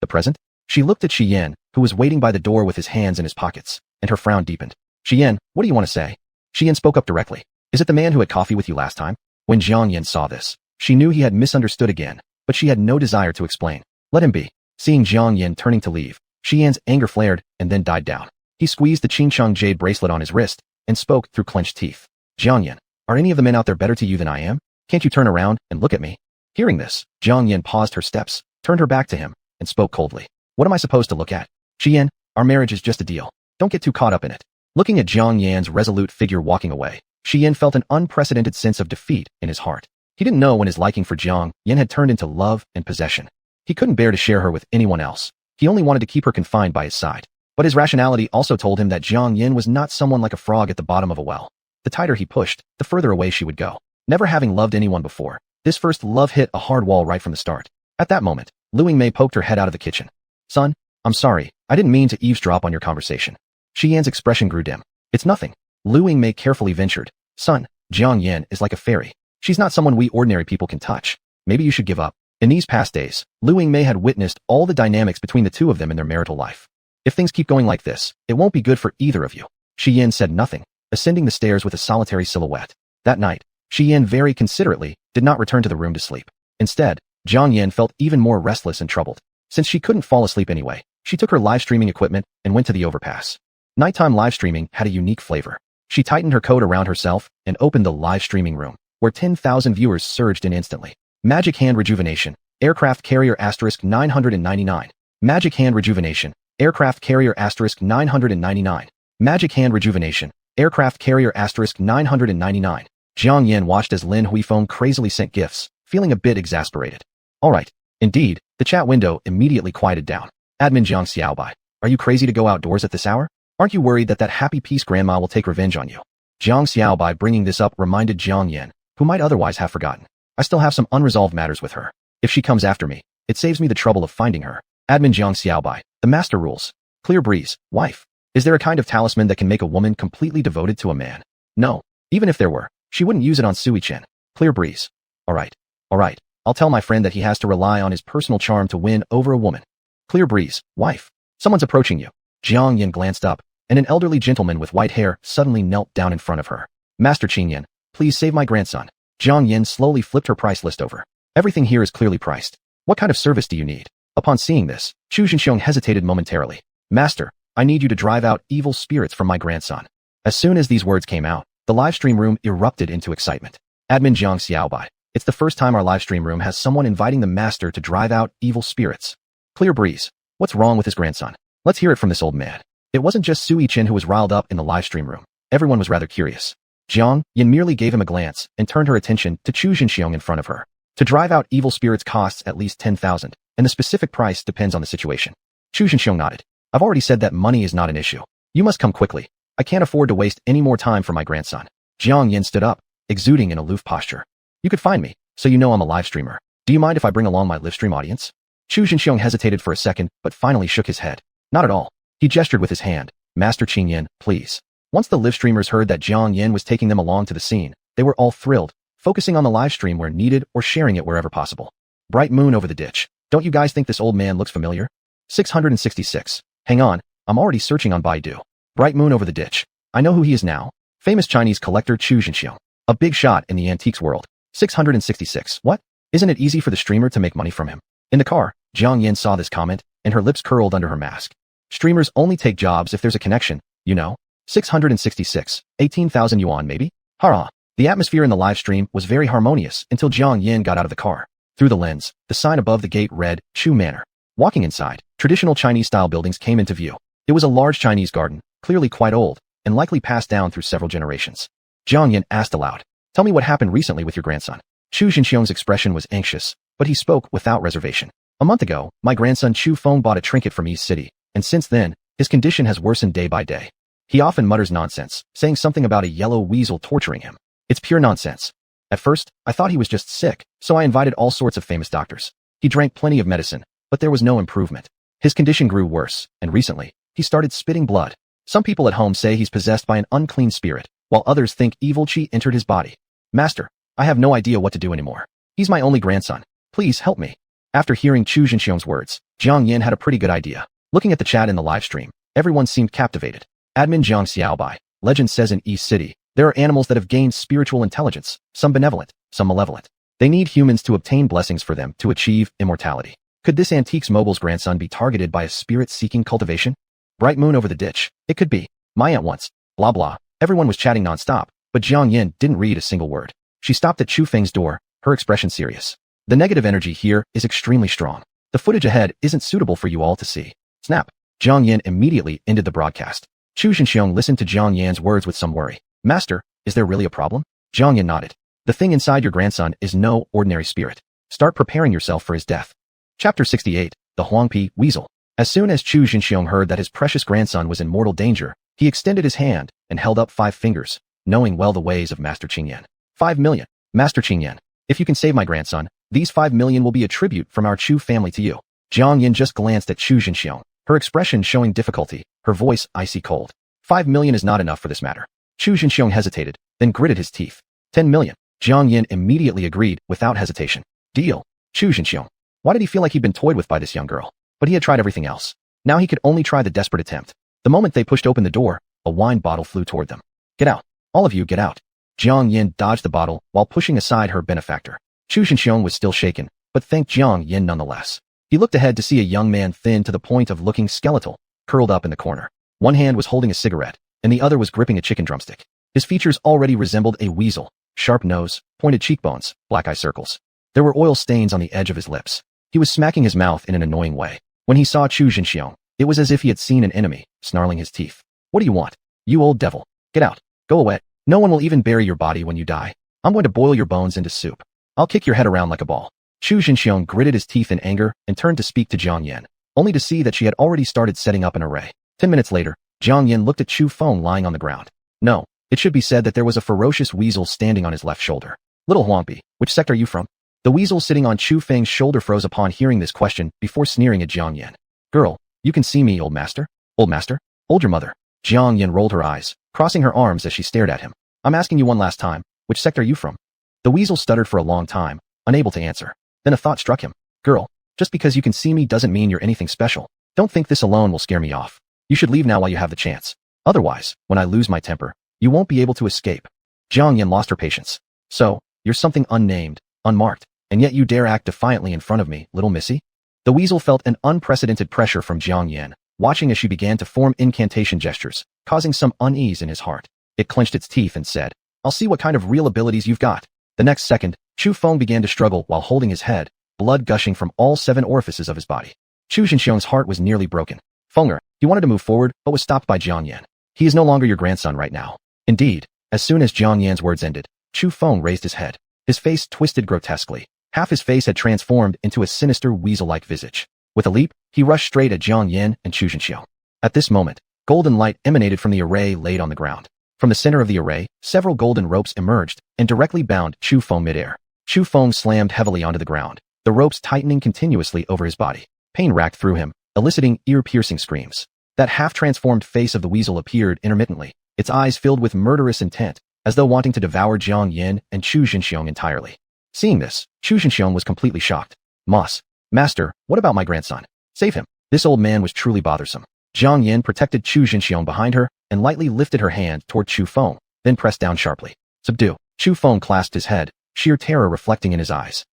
The present? She looked at Shi Yan, who was waiting by the door with his hands in his pockets, and her frown deepened. Shi Yan, what do you want to say? Shi Yan spoke up directly. Is it the man who had coffee with you last time? When Jiang Yin saw this, she knew he had misunderstood again, but she had no desire to explain. Let him be. Seeing Jiang Yin turning to leave, Shi Yan's anger flared and then died down. He squeezed the Qingcheng jade bracelet on his wrist and spoke through clenched teeth. Jiang Yan, are any of the men out there better to you than I am? Can't you turn around and look at me? Hearing this, Jiang Yan paused her steps, turned her back to him, and spoke coldly. What am I supposed to look at? Shi Yan, our marriage is just a deal. Don't get too caught up in it. Looking at Jiang Yan's resolute figure walking away, Shi Yan felt an unprecedented sense of defeat in his heart. He didn't know when his liking for Jiang Yan had turned into love and possession. He couldn't bear to share her with anyone else. He only wanted to keep her confined by his side. But his rationality also told him that Jiang Yan was not someone like a frog at the bottom of a well. The tighter he pushed, the further away she would go. Never having loved anyone before, this first love hit a hard wall right from the start. At that moment, Lu Yingmei poked her head out of the kitchen. Son, I'm sorry, I didn't mean to eavesdrop on your conversation. Shi Yan's expression grew dim. It's nothing. Lu Yingmei carefully ventured. Son, Jiang Yan is like a fairy. She's not someone we ordinary people can touch. Maybe you should give up. In these past days, Lu Yingmei had witnessed all the dynamics between the two of them in their marital life. If things keep going like this, it won't be good for either of you. Shi Yan said nothing, ascending the stairs with a solitary silhouette. That night, Shi Yan very considerately did not return to the room to sleep. Instead, Jiang Yan felt even more restless and troubled. Since she couldn't fall asleep anyway, she took her live streaming equipment and went to the overpass. Nighttime live streaming had a unique flavor. She tightened her coat around herself and opened the live streaming room, where 10,000 viewers surged in instantly. Magic Hand Rejuvenation, Aircraft Carrier *999. Magic Hand Rejuvenation, Aircraft Carrier *999. Magic Hand Rejuvenation, Aircraft Carrier *999. Jiang Yan watched as Lin Huifeng crazily sent gifts, feeling a bit exasperated. Alright. Indeed, the chat window immediately quieted down. Admin Jiang Xiaobai, are you crazy to go outdoors at this hour? Aren't you worried that Happy Peace Grandma will take revenge on you? Jiang Xiaobai bringing this up reminded Jiang Yan, who might otherwise have forgotten. I still have some unresolved matters with her. If she comes after me, It saves me the trouble of finding her. Admin Jiang Xiaobai. The master rules. Clear breeze. Wife. Is there a kind of talisman that can make a woman completely devoted to a man? No. Even if there were, she wouldn't use it on Sui Chen. Clear breeze. Alright. Alright. I'll tell my friend that he has to rely on his personal charm to win over a woman. Clear breeze. Wife. Someone's approaching you. Jiang Yin glanced up, and an elderly gentleman with white hair suddenly knelt down in front of her. Master Qing Yin, please save my grandson. Jiang Yin slowly flipped her price list over. Everything here is clearly priced. What kind of service do you need? Upon seeing this, Chu Zhenxiong hesitated momentarily. Master, I need you to drive out evil spirits from my grandson. As soon as these words came out, the livestream room erupted into excitement. Admin Jiang Xiaobai. It's the first time our livestream room has someone inviting the master to drive out evil spirits. Clear breeze. What's wrong with his grandson? Let's hear it from this old man. It wasn't just Sui Chen who was riled up in the livestream room. Everyone was rather curious. Jiang Yin merely gave him a glance and turned her attention to Chu Zhenxiong in front of her. To drive out evil spirits costs at least 10,000, and the specific price depends on the situation. Chu Zhenxiong nodded. I've already said that money is not an issue. You must come quickly. I can't afford to waste any more time for my grandson. Jiang Yin stood up, exuding an aloof posture. You could find me, so you know I'm a live streamer. Do you mind if I bring along my live stream audience? Chu Zhenxiong hesitated for a second, but finally shook his head. Not at all. He gestured with his hand. Master Qing Yin, please. Once the live streamers heard that Jiang Yin was taking them along to the scene, they were all thrilled, focusing on the live stream where needed or sharing it wherever possible. Bright moon over the ditch. Don't you guys think this old man looks familiar? 666. Hang on, I'm already searching on Baidu. Bright moon over the ditch. I know who he is now. Famous Chinese collector Chu Zhenxiong. A big shot in the antiques world. 666. What? Isn't it easy for the streamer to make money from him? In the car, Jiang Yin saw this comment, and her lips curled under her mask. Streamers only take jobs if there's a connection, you know. 666. 18,000 yuan maybe? Hara. The atmosphere in the live stream was very harmonious until Jiang Yin got out of the car. Through the lens, the sign above the gate read, Chu Manor. Walking inside, traditional Chinese-style buildings came into view. It was a large Chinese garden, clearly quite old, and likely passed down through several generations. Jiang Yin asked aloud, tell me what happened recently with your grandson. Chu Zhenxiong's expression was anxious, but he spoke without reservation. A month ago, my grandson Chu Feng bought a trinket from East City, and since then, his condition has worsened day by day. He often mutters nonsense, saying something about a yellow weasel torturing him. It's pure nonsense. At first, I thought he was just sick, so I invited all sorts of famous doctors. He drank plenty of medicine, but there was no improvement. His condition grew worse, and recently, he started spitting blood. Some people at home say he's possessed by an unclean spirit, while others think evil qi entered his body. Master, I have no idea what to do anymore. He's my only grandson. Please help me. After hearing Chu Zhenxiong's words, Jiang Yin had a pretty good idea. Looking at the chat in the live stream, everyone seemed captivated. Admin Jiang Xiaobai. Legend says in East City, there are animals that have gained spiritual intelligence, some benevolent, some malevolent. They need humans to obtain blessings for them to achieve immortality. Could this antiques mobile's grandson be targeted by a spirit-seeking cultivation? Bright moon over the ditch. It could be. My aunt once. Blah blah. Everyone was chatting non-stop, but Jiang Yin didn't read a single word. She stopped at Chu Feng's door, her expression serious. The negative energy here is extremely strong. The footage ahead isn't suitable for you all to see. Snap. Jiang Yin immediately ended the broadcast. Chu Zhenxiong listened to Jiang Yin's words with some worry. Master, is there really a problem? Jiang Yin nodded. The thing inside your grandson is no ordinary spirit. Start preparing yourself for his death. Chapter 68. The Huangpi Weasel. As soon as Chu Zhenxiong heard that his precious grandson was in mortal danger, he extended his hand and held up 5 fingers, knowing well the ways of Master Qing Yan. 5 million. Master Qing Yan, if you can save my grandson, these 5 million will be a tribute from our Chu family to you. Jiang Yin just glanced at Chu Zhenxiong, her expression showing difficulty, her voice icy cold. 5 million is not enough for this matter. Chu Zhenxiong hesitated, then gritted his teeth. 10 million. Jiang Yin immediately agreed without hesitation. Deal. Chu Zhenxiong. Why did he feel like he'd been toyed with by this young girl? But he had tried everything else. Now he could only try the desperate attempt. The moment they pushed open the door, a wine bottle flew toward them. Get out. All of you get out. Jiang Yin dodged the bottle while pushing aside her benefactor. Chu Zhenxiong was still shaken, but thanked Jiang Yin nonetheless. He looked ahead to see a young man thin to the point of looking skeletal, curled up in the corner. One hand was holding a cigarette, and the other was gripping a chicken drumstick. His features already resembled a weasel. Sharp nose, pointed cheekbones, black eye circles. There were oil stains on the edge of his lips. He was smacking his mouth in an annoying way. When he saw Chu Zhenxiong, it was as if he had seen an enemy, snarling his teeth. What do you want? You old devil. Get out. Go away. No one will even bury your body when you die. I'm going to boil your bones into soup. I'll kick your head around like a ball. Chu Zhenxiong gritted his teeth in anger and turned to speak to Jiang Yin, only to see that she had already started setting up an array. 10 minutes later, Jiang Yin looked at Chu Feng lying on the ground. No, it should be said that there was a ferocious weasel standing on his left shoulder. Little Huangpi, which sect are you from? The weasel sitting on Chu Feng's shoulder froze upon hearing this question before sneering at Jiang Yan. Girl, you can see me, old master? Old master? Hold your mother. Jiang Yan rolled her eyes, crossing her arms as she stared at him. I'm asking you one last time, which sect are you from? The weasel stuttered for a long time, unable to answer. Then a thought struck him. Girl, just because you can see me doesn't mean you're anything special. Don't think this alone will scare me off. You should leave now while you have the chance. Otherwise, when I lose my temper, you won't be able to escape. Jiang Yan lost her patience. So, you're something unnamed, unmarked, and yet you dare act defiantly in front of me, little missy? The weasel felt an unprecedented pressure from Jiang Yan, watching as she began to form incantation gestures, causing some unease in his heart. It clenched its teeth and said, I'll see what kind of real abilities you've got. The next second, Chu Feng began to struggle while holding his head, blood gushing from all 7 orifices of his body. Chu Zhenxiong's heart was nearly broken. Fenger, he wanted to move forward, but was stopped by Jiang Yan. He is no longer your grandson right now. Indeed, as soon as Jiang Yan's words ended, Chu Feng raised his head. His face twisted grotesquely. Half his face had transformed into a sinister weasel-like visage. With a leap, he rushed straight at Jiang Yan and Chu Zhenxiong. At this moment, golden light emanated from the array laid on the ground. From the center of the array, several golden ropes emerged and directly bound Chu Feng midair. Chu Feng slammed heavily onto the ground, the ropes tightening continuously over his body. Pain racked through him, eliciting ear-piercing screams. That half-transformed face of the weasel appeared intermittently, its eyes filled with murderous intent, as though wanting to devour Jiang Yan and Chu Zhenxiong entirely. Seeing this, Chu Zhenxiong was completely shocked. Master, what about my grandson? Save him. This old man was truly bothersome. Jiang Yan protected Chu Zhenxiong behind her and lightly lifted her hand toward Chu Feng, then pressed down sharply. Subdue. Chu Feng clasped his head, sheer terror reflecting in his eyes.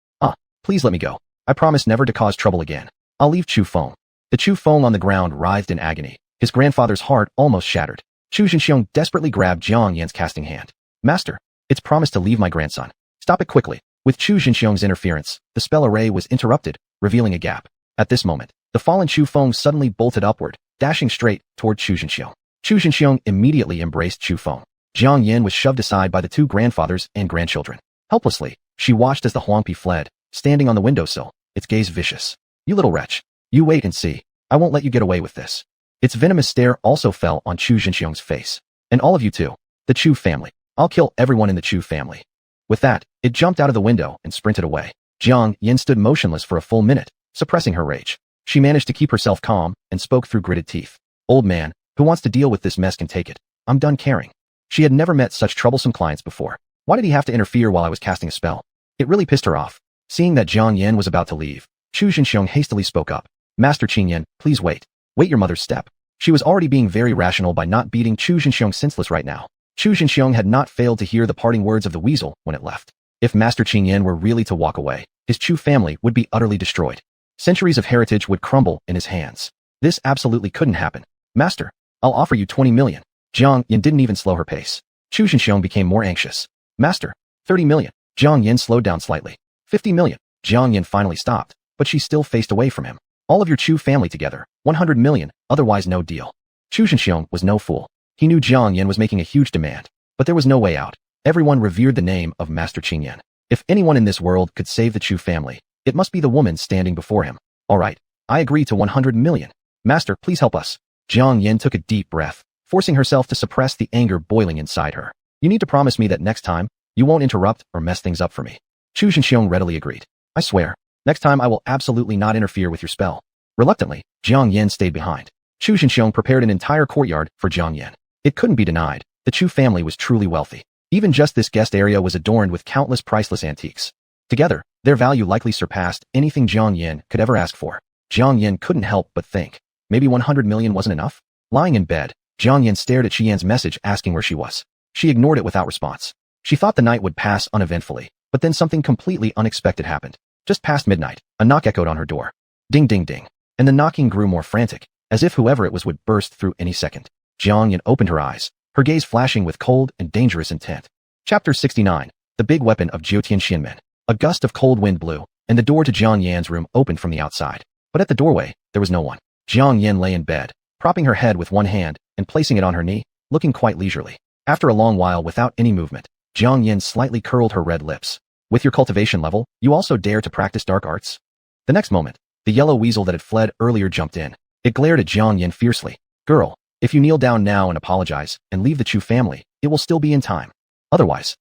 Please let me go. I promise never to cause trouble again. I'll leave Chu Feng. The Chu Feng on the ground writhed in agony. His grandfather's heart almost shattered. Chu Zhenxiong desperately grabbed Jiang Yan's casting hand. Master, it's promised to leave my grandson. Stop it quickly. With Chu Zhenxiong's interference, the spell array was interrupted, revealing a gap. At this moment, the fallen Chu Feng suddenly bolted upward, dashing straight toward Chu Zhenxiong. Chu Zhenxiong immediately embraced Chu Feng. Jiang Yan was shoved aside by the 2 grandfathers and grandchildren. Helplessly, she watched as the Huangpi fled, standing on the windowsill, its gaze vicious. You little wretch. You wait and see. I won't let you get away with this. Its venomous stare also fell on Chu Zhenxiong's face. And all of you too. The Chu family. I'll kill everyone in the Chu family. With that, it jumped out of the window and sprinted away. Jiang Yan stood motionless for a full minute, suppressing her rage. She managed to keep herself calm and spoke through gritted teeth. Old man, who wants to deal with this mess can take it. I'm done caring. She had never met such troublesome clients before. Why did he have to interfere while I was casting a spell? It really pissed her off. Seeing that Jiang Yan was about to leave, Chu Zhenxiong hastily spoke up. Master Qingyan, please wait. Wait your mother's step. She was already being very rational by not beating Chu Zhenxiong senseless right now. Chu Zhenxiong had not failed to hear the parting words of the weasel when it left. If Master Qingyan were really to walk away, his Chu family would be utterly destroyed. Centuries of heritage would crumble in his hands. This absolutely couldn't happen. Master, I'll offer you 20 million. Jiang Yan didn't even slow her pace. Chu Zhenxiong became more anxious. Master, 30 million. Jiang Yan slowed down slightly. 50 million. Jiang Yan finally stopped, but she still faced away from him. All of your Chu family together, 100 million, otherwise no deal. Chu Zhenxiong was no fool. He knew Jiang Yan was making a huge demand, but there was no way out. Everyone revered the name of Master Qingyan. If anyone in this world could save the Chu family, it must be the woman standing before him. All right, I agree to 100 million. Master, please help us. Jiang Yan took a deep breath, forcing herself to suppress the anger boiling inside her. You need to promise me that next time, you won't interrupt or mess things up for me. Chu Zhenxiong readily agreed. I swear, next time I will absolutely not interfere with your spell. Reluctantly, Jiang Yan stayed behind. Chu Zhenxiong prepared an entire courtyard for Jiang Yan. It couldn't be denied, the Chu family was truly wealthy. Even just this guest area was adorned with countless priceless antiques. Together, their value likely surpassed anything Jiang Yan could ever ask for. Jiang Yan couldn't help but think, maybe 100 million wasn't enough? Lying in bed, Jiang Yan stared at Qian's message asking where she was. She ignored it without response. She thought the night would pass uneventfully, but then something completely unexpected happened. Just past midnight, a knock echoed on her door. Ding ding ding. And the knocking grew more frantic, as if whoever it was would burst through any second. Jiang Yan opened her eyes, her gaze flashing with cold and dangerous intent. Chapter 69. The Big Weapon of Jiutian Xianmen. A gust of cold wind blew, and the door to Jiang Yan's room opened from the outside. But at the doorway, there was no one. Jiang Yan lay in bed, propping her head with one hand and placing it on her knee, looking quite leisurely. After a long while without any movement, Jiang Yan slightly curled her red lips. With your cultivation level, you also dare to practice dark arts? The next moment, the yellow weasel that had fled earlier jumped in. It glared at Jiang Yan fiercely. Girl, if you kneel down now and apologize and leave the Chu family, it will still be in time. Otherwise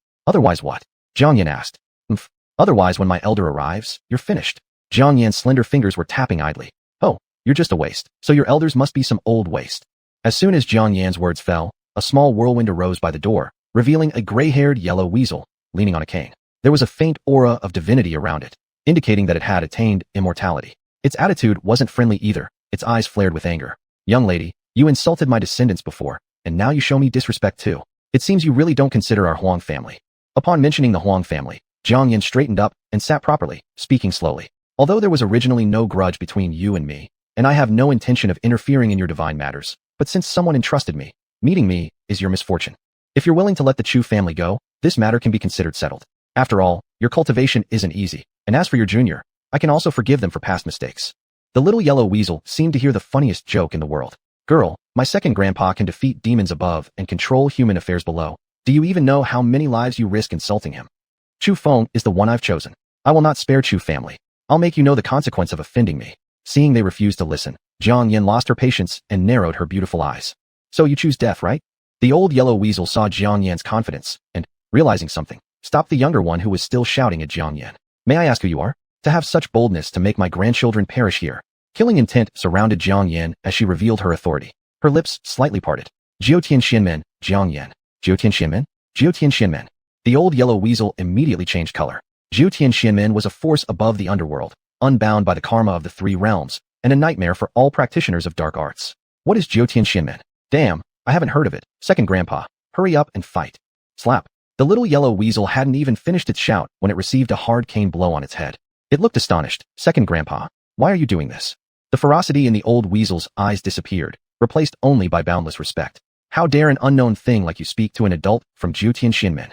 what? Jiang Yan asked. Otherwise, when my elder arrives, you're finished. Jiang Yan's slender fingers were tapping idly. Oh, you're just a waste. So your elders must be some old waste. As soon as Jiang Yan's words fell, a small whirlwind arose by the door, revealing a gray-haired yellow weasel, leaning on a cane. There was a faint aura of divinity around it, indicating that it had attained immortality. Its attitude wasn't friendly either. Its eyes flared with anger. Young lady, you insulted my descendants before, and now you show me disrespect too. It seems you really don't consider our Huang family. Upon mentioning the Huang family, Jiang Yan straightened up and sat properly, speaking slowly. Although there was originally no grudge between you and me, and I have no intention of interfering in your divine matters, but since someone entrusted me, meeting me is your misfortune. If you're willing to let the Chu family go, this matter can be considered settled. After all, your cultivation isn't easy, and as for your junior, I can also forgive them for past mistakes. The little yellow weasel seemed to hear the funniest joke in the world. Girl, my second grandpa can defeat demons above and control human affairs below. Do you even know how many lives you risk insulting him? Chu Feng is the one I've chosen. I will not spare Chu family. I'll make you know the consequence of offending me. Seeing they refused to listen, Jiang Yan lost her patience and narrowed her beautiful eyes. So you choose death, right? The old yellow weasel saw Jiang Yan's confidence and, realizing something, stopped the younger one who was still shouting at Jiang Yan. May I ask who you are? To have such boldness to make my grandchildren perish here. Killing intent surrounded Jiang Yan as she revealed her authority. Her lips slightly parted. Jiutian Xianmen, Jiang Yan. Jiutian Xianmen? Jiutian Xianmen. The old yellow weasel immediately changed color. Jiutian Xianmen was a force above the underworld, unbound by the karma of the three realms, and a nightmare for all practitioners of dark arts. What is Jiutian Xianmen? Damn, I haven't heard of it. Second grandpa, hurry up and fight. Slap. The little yellow weasel hadn't even finished its shout when it received a hard cane blow on its head. It looked astonished. Second grandpa, why are you doing this? The ferocity in the old weasel's eyes disappeared, replaced only by boundless respect. How dare an unknown thing like you speak to an adult from Jiutian Xianmen?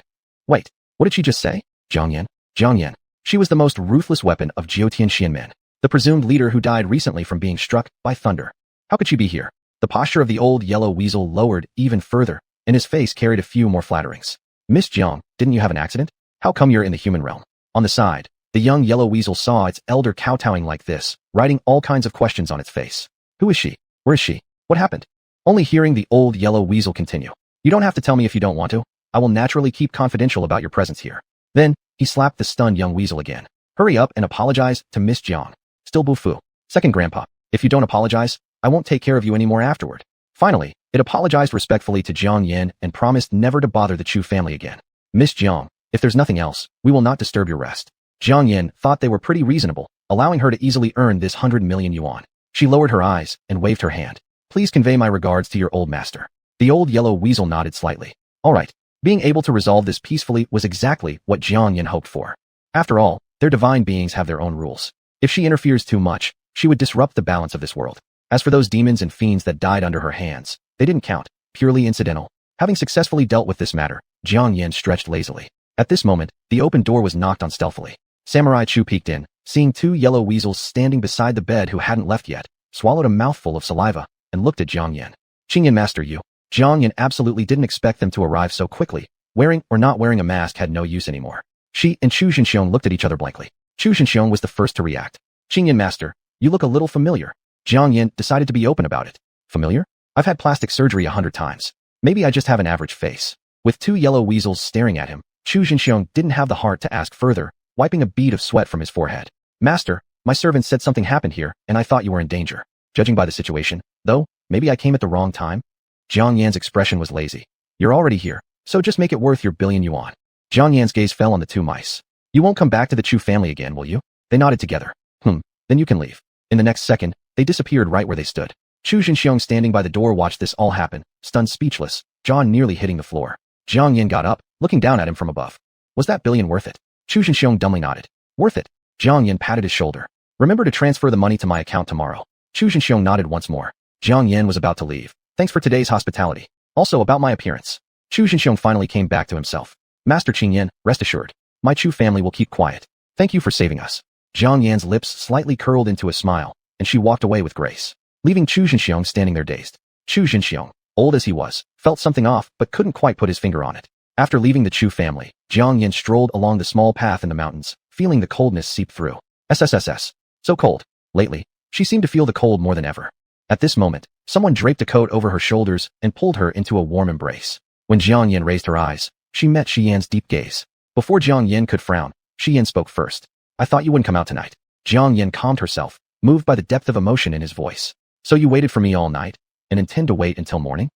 Wait, what did she just say? Jiang Yan? Jiang Yan. She was the most ruthless weapon of Jiutian Xianmen, the presumed leader who died recently from being struck by thunder. How could she be here? The posture of the old yellow weasel lowered even further, and his face carried a few more flatterings. Miss Jiang, didn't you have an accident? How come you're in the human realm? On the side, the young yellow weasel saw its elder kowtowing like this, writing all kinds of questions on its face. Who is she? Where is she? What happened? Only hearing the old yellow weasel continue. You don't have to tell me if you don't want to. I will naturally keep confidential about your presence here. Then, he slapped the stunned young weasel again. Hurry up and apologize to Miss Jiang. Still boo-foo. Second grandpa, if you don't apologize, I won't take care of you anymore afterward. Finally, it apologized respectfully to Jiang Yan and promised never to bother the Chu family again. Miss Jiang, if there's nothing else, we will not disturb your rest. Jiang Yan thought they were pretty reasonable, allowing her to easily earn this 100 million yuan. She lowered her eyes and waved her hand. Please convey my regards to your old master. The old yellow weasel nodded slightly. All right. Being able to resolve this peacefully was exactly what Jiang Yan hoped for. After all, their divine beings have their own rules. If she interferes too much, she would disrupt the balance of this world. As for those demons and fiends that died under her hands, they didn't count, purely incidental. Having successfully dealt with this matter, Jiang Yan stretched lazily. At this moment, the open door was knocked on stealthily. Samurai Chu peeked in, seeing two yellow weasels standing beside the bed who hadn't left yet, swallowed a mouthful of saliva, and looked at Jiang Yan. Qingyan master you. Jiang Yan absolutely didn't expect them to arrive so quickly. Wearing or not wearing a mask had no use anymore. She and Chu Zhenxiong looked at each other blankly. Chu Zhenxiong was the first to react. Qingyan master, you look a little familiar. Jiang Yan decided to be open about it. Familiar? I've had plastic surgery 100 times. Maybe I just have an average face. With two yellow weasels staring at him, Chu Zhenxiong didn't have the heart to ask further, wiping a bead of sweat from his forehead. Master, my servant said something happened here, and I thought you were in danger. Judging by the situation, though, maybe I came at the wrong time? Jiang Yan's expression was lazy. You're already here, so just make it worth your billion yuan. Jiang Yan's gaze fell on the two mice. You won't come back to the Chu family again, will you? They nodded together. Then you can leave. In the next second, they disappeared right where they stood. Chu Zhenxiong standing by the door watched this all happen, stunned speechless, jaw nearly hitting the floor. Jiang Yan got up, looking down at him from above. Was that billion worth it? Chu Zhenxiong dumbly nodded. Worth it. Jiang Yan patted his shoulder. Remember to transfer the money to my account tomorrow. Chu Zhenxiong nodded once more. Jiang Yan was about to leave. Thanks for today's hospitality. Also about my appearance. Chu Zhenxiong finally came back to himself. Master Qingyan, rest assured. My Chu family will keep quiet. Thank you for saving us. Jiang Yan's lips slightly curled into a smile, and she walked away with grace, leaving Chu Zhenxiong standing there dazed. Chu Zhenxiong, old as he was, felt something off but couldn't quite put his finger on it. After leaving the Chu family, Jiang Yan strolled along the small path in the mountains, feeling the coldness seep through. SSSS. So cold. Lately, she seemed to feel the cold more than ever. At this moment, someone draped a coat over her shoulders and pulled her into a warm embrace. When Jiang Yan raised her eyes, she met Shi Yan's deep gaze. Before Jiang Yan could frown, Shi Yan spoke first. I thought you wouldn't come out tonight. Jiang Yan calmed herself, moved by the depth of emotion in his voice. So you waited for me all night, and intend to wait until morning?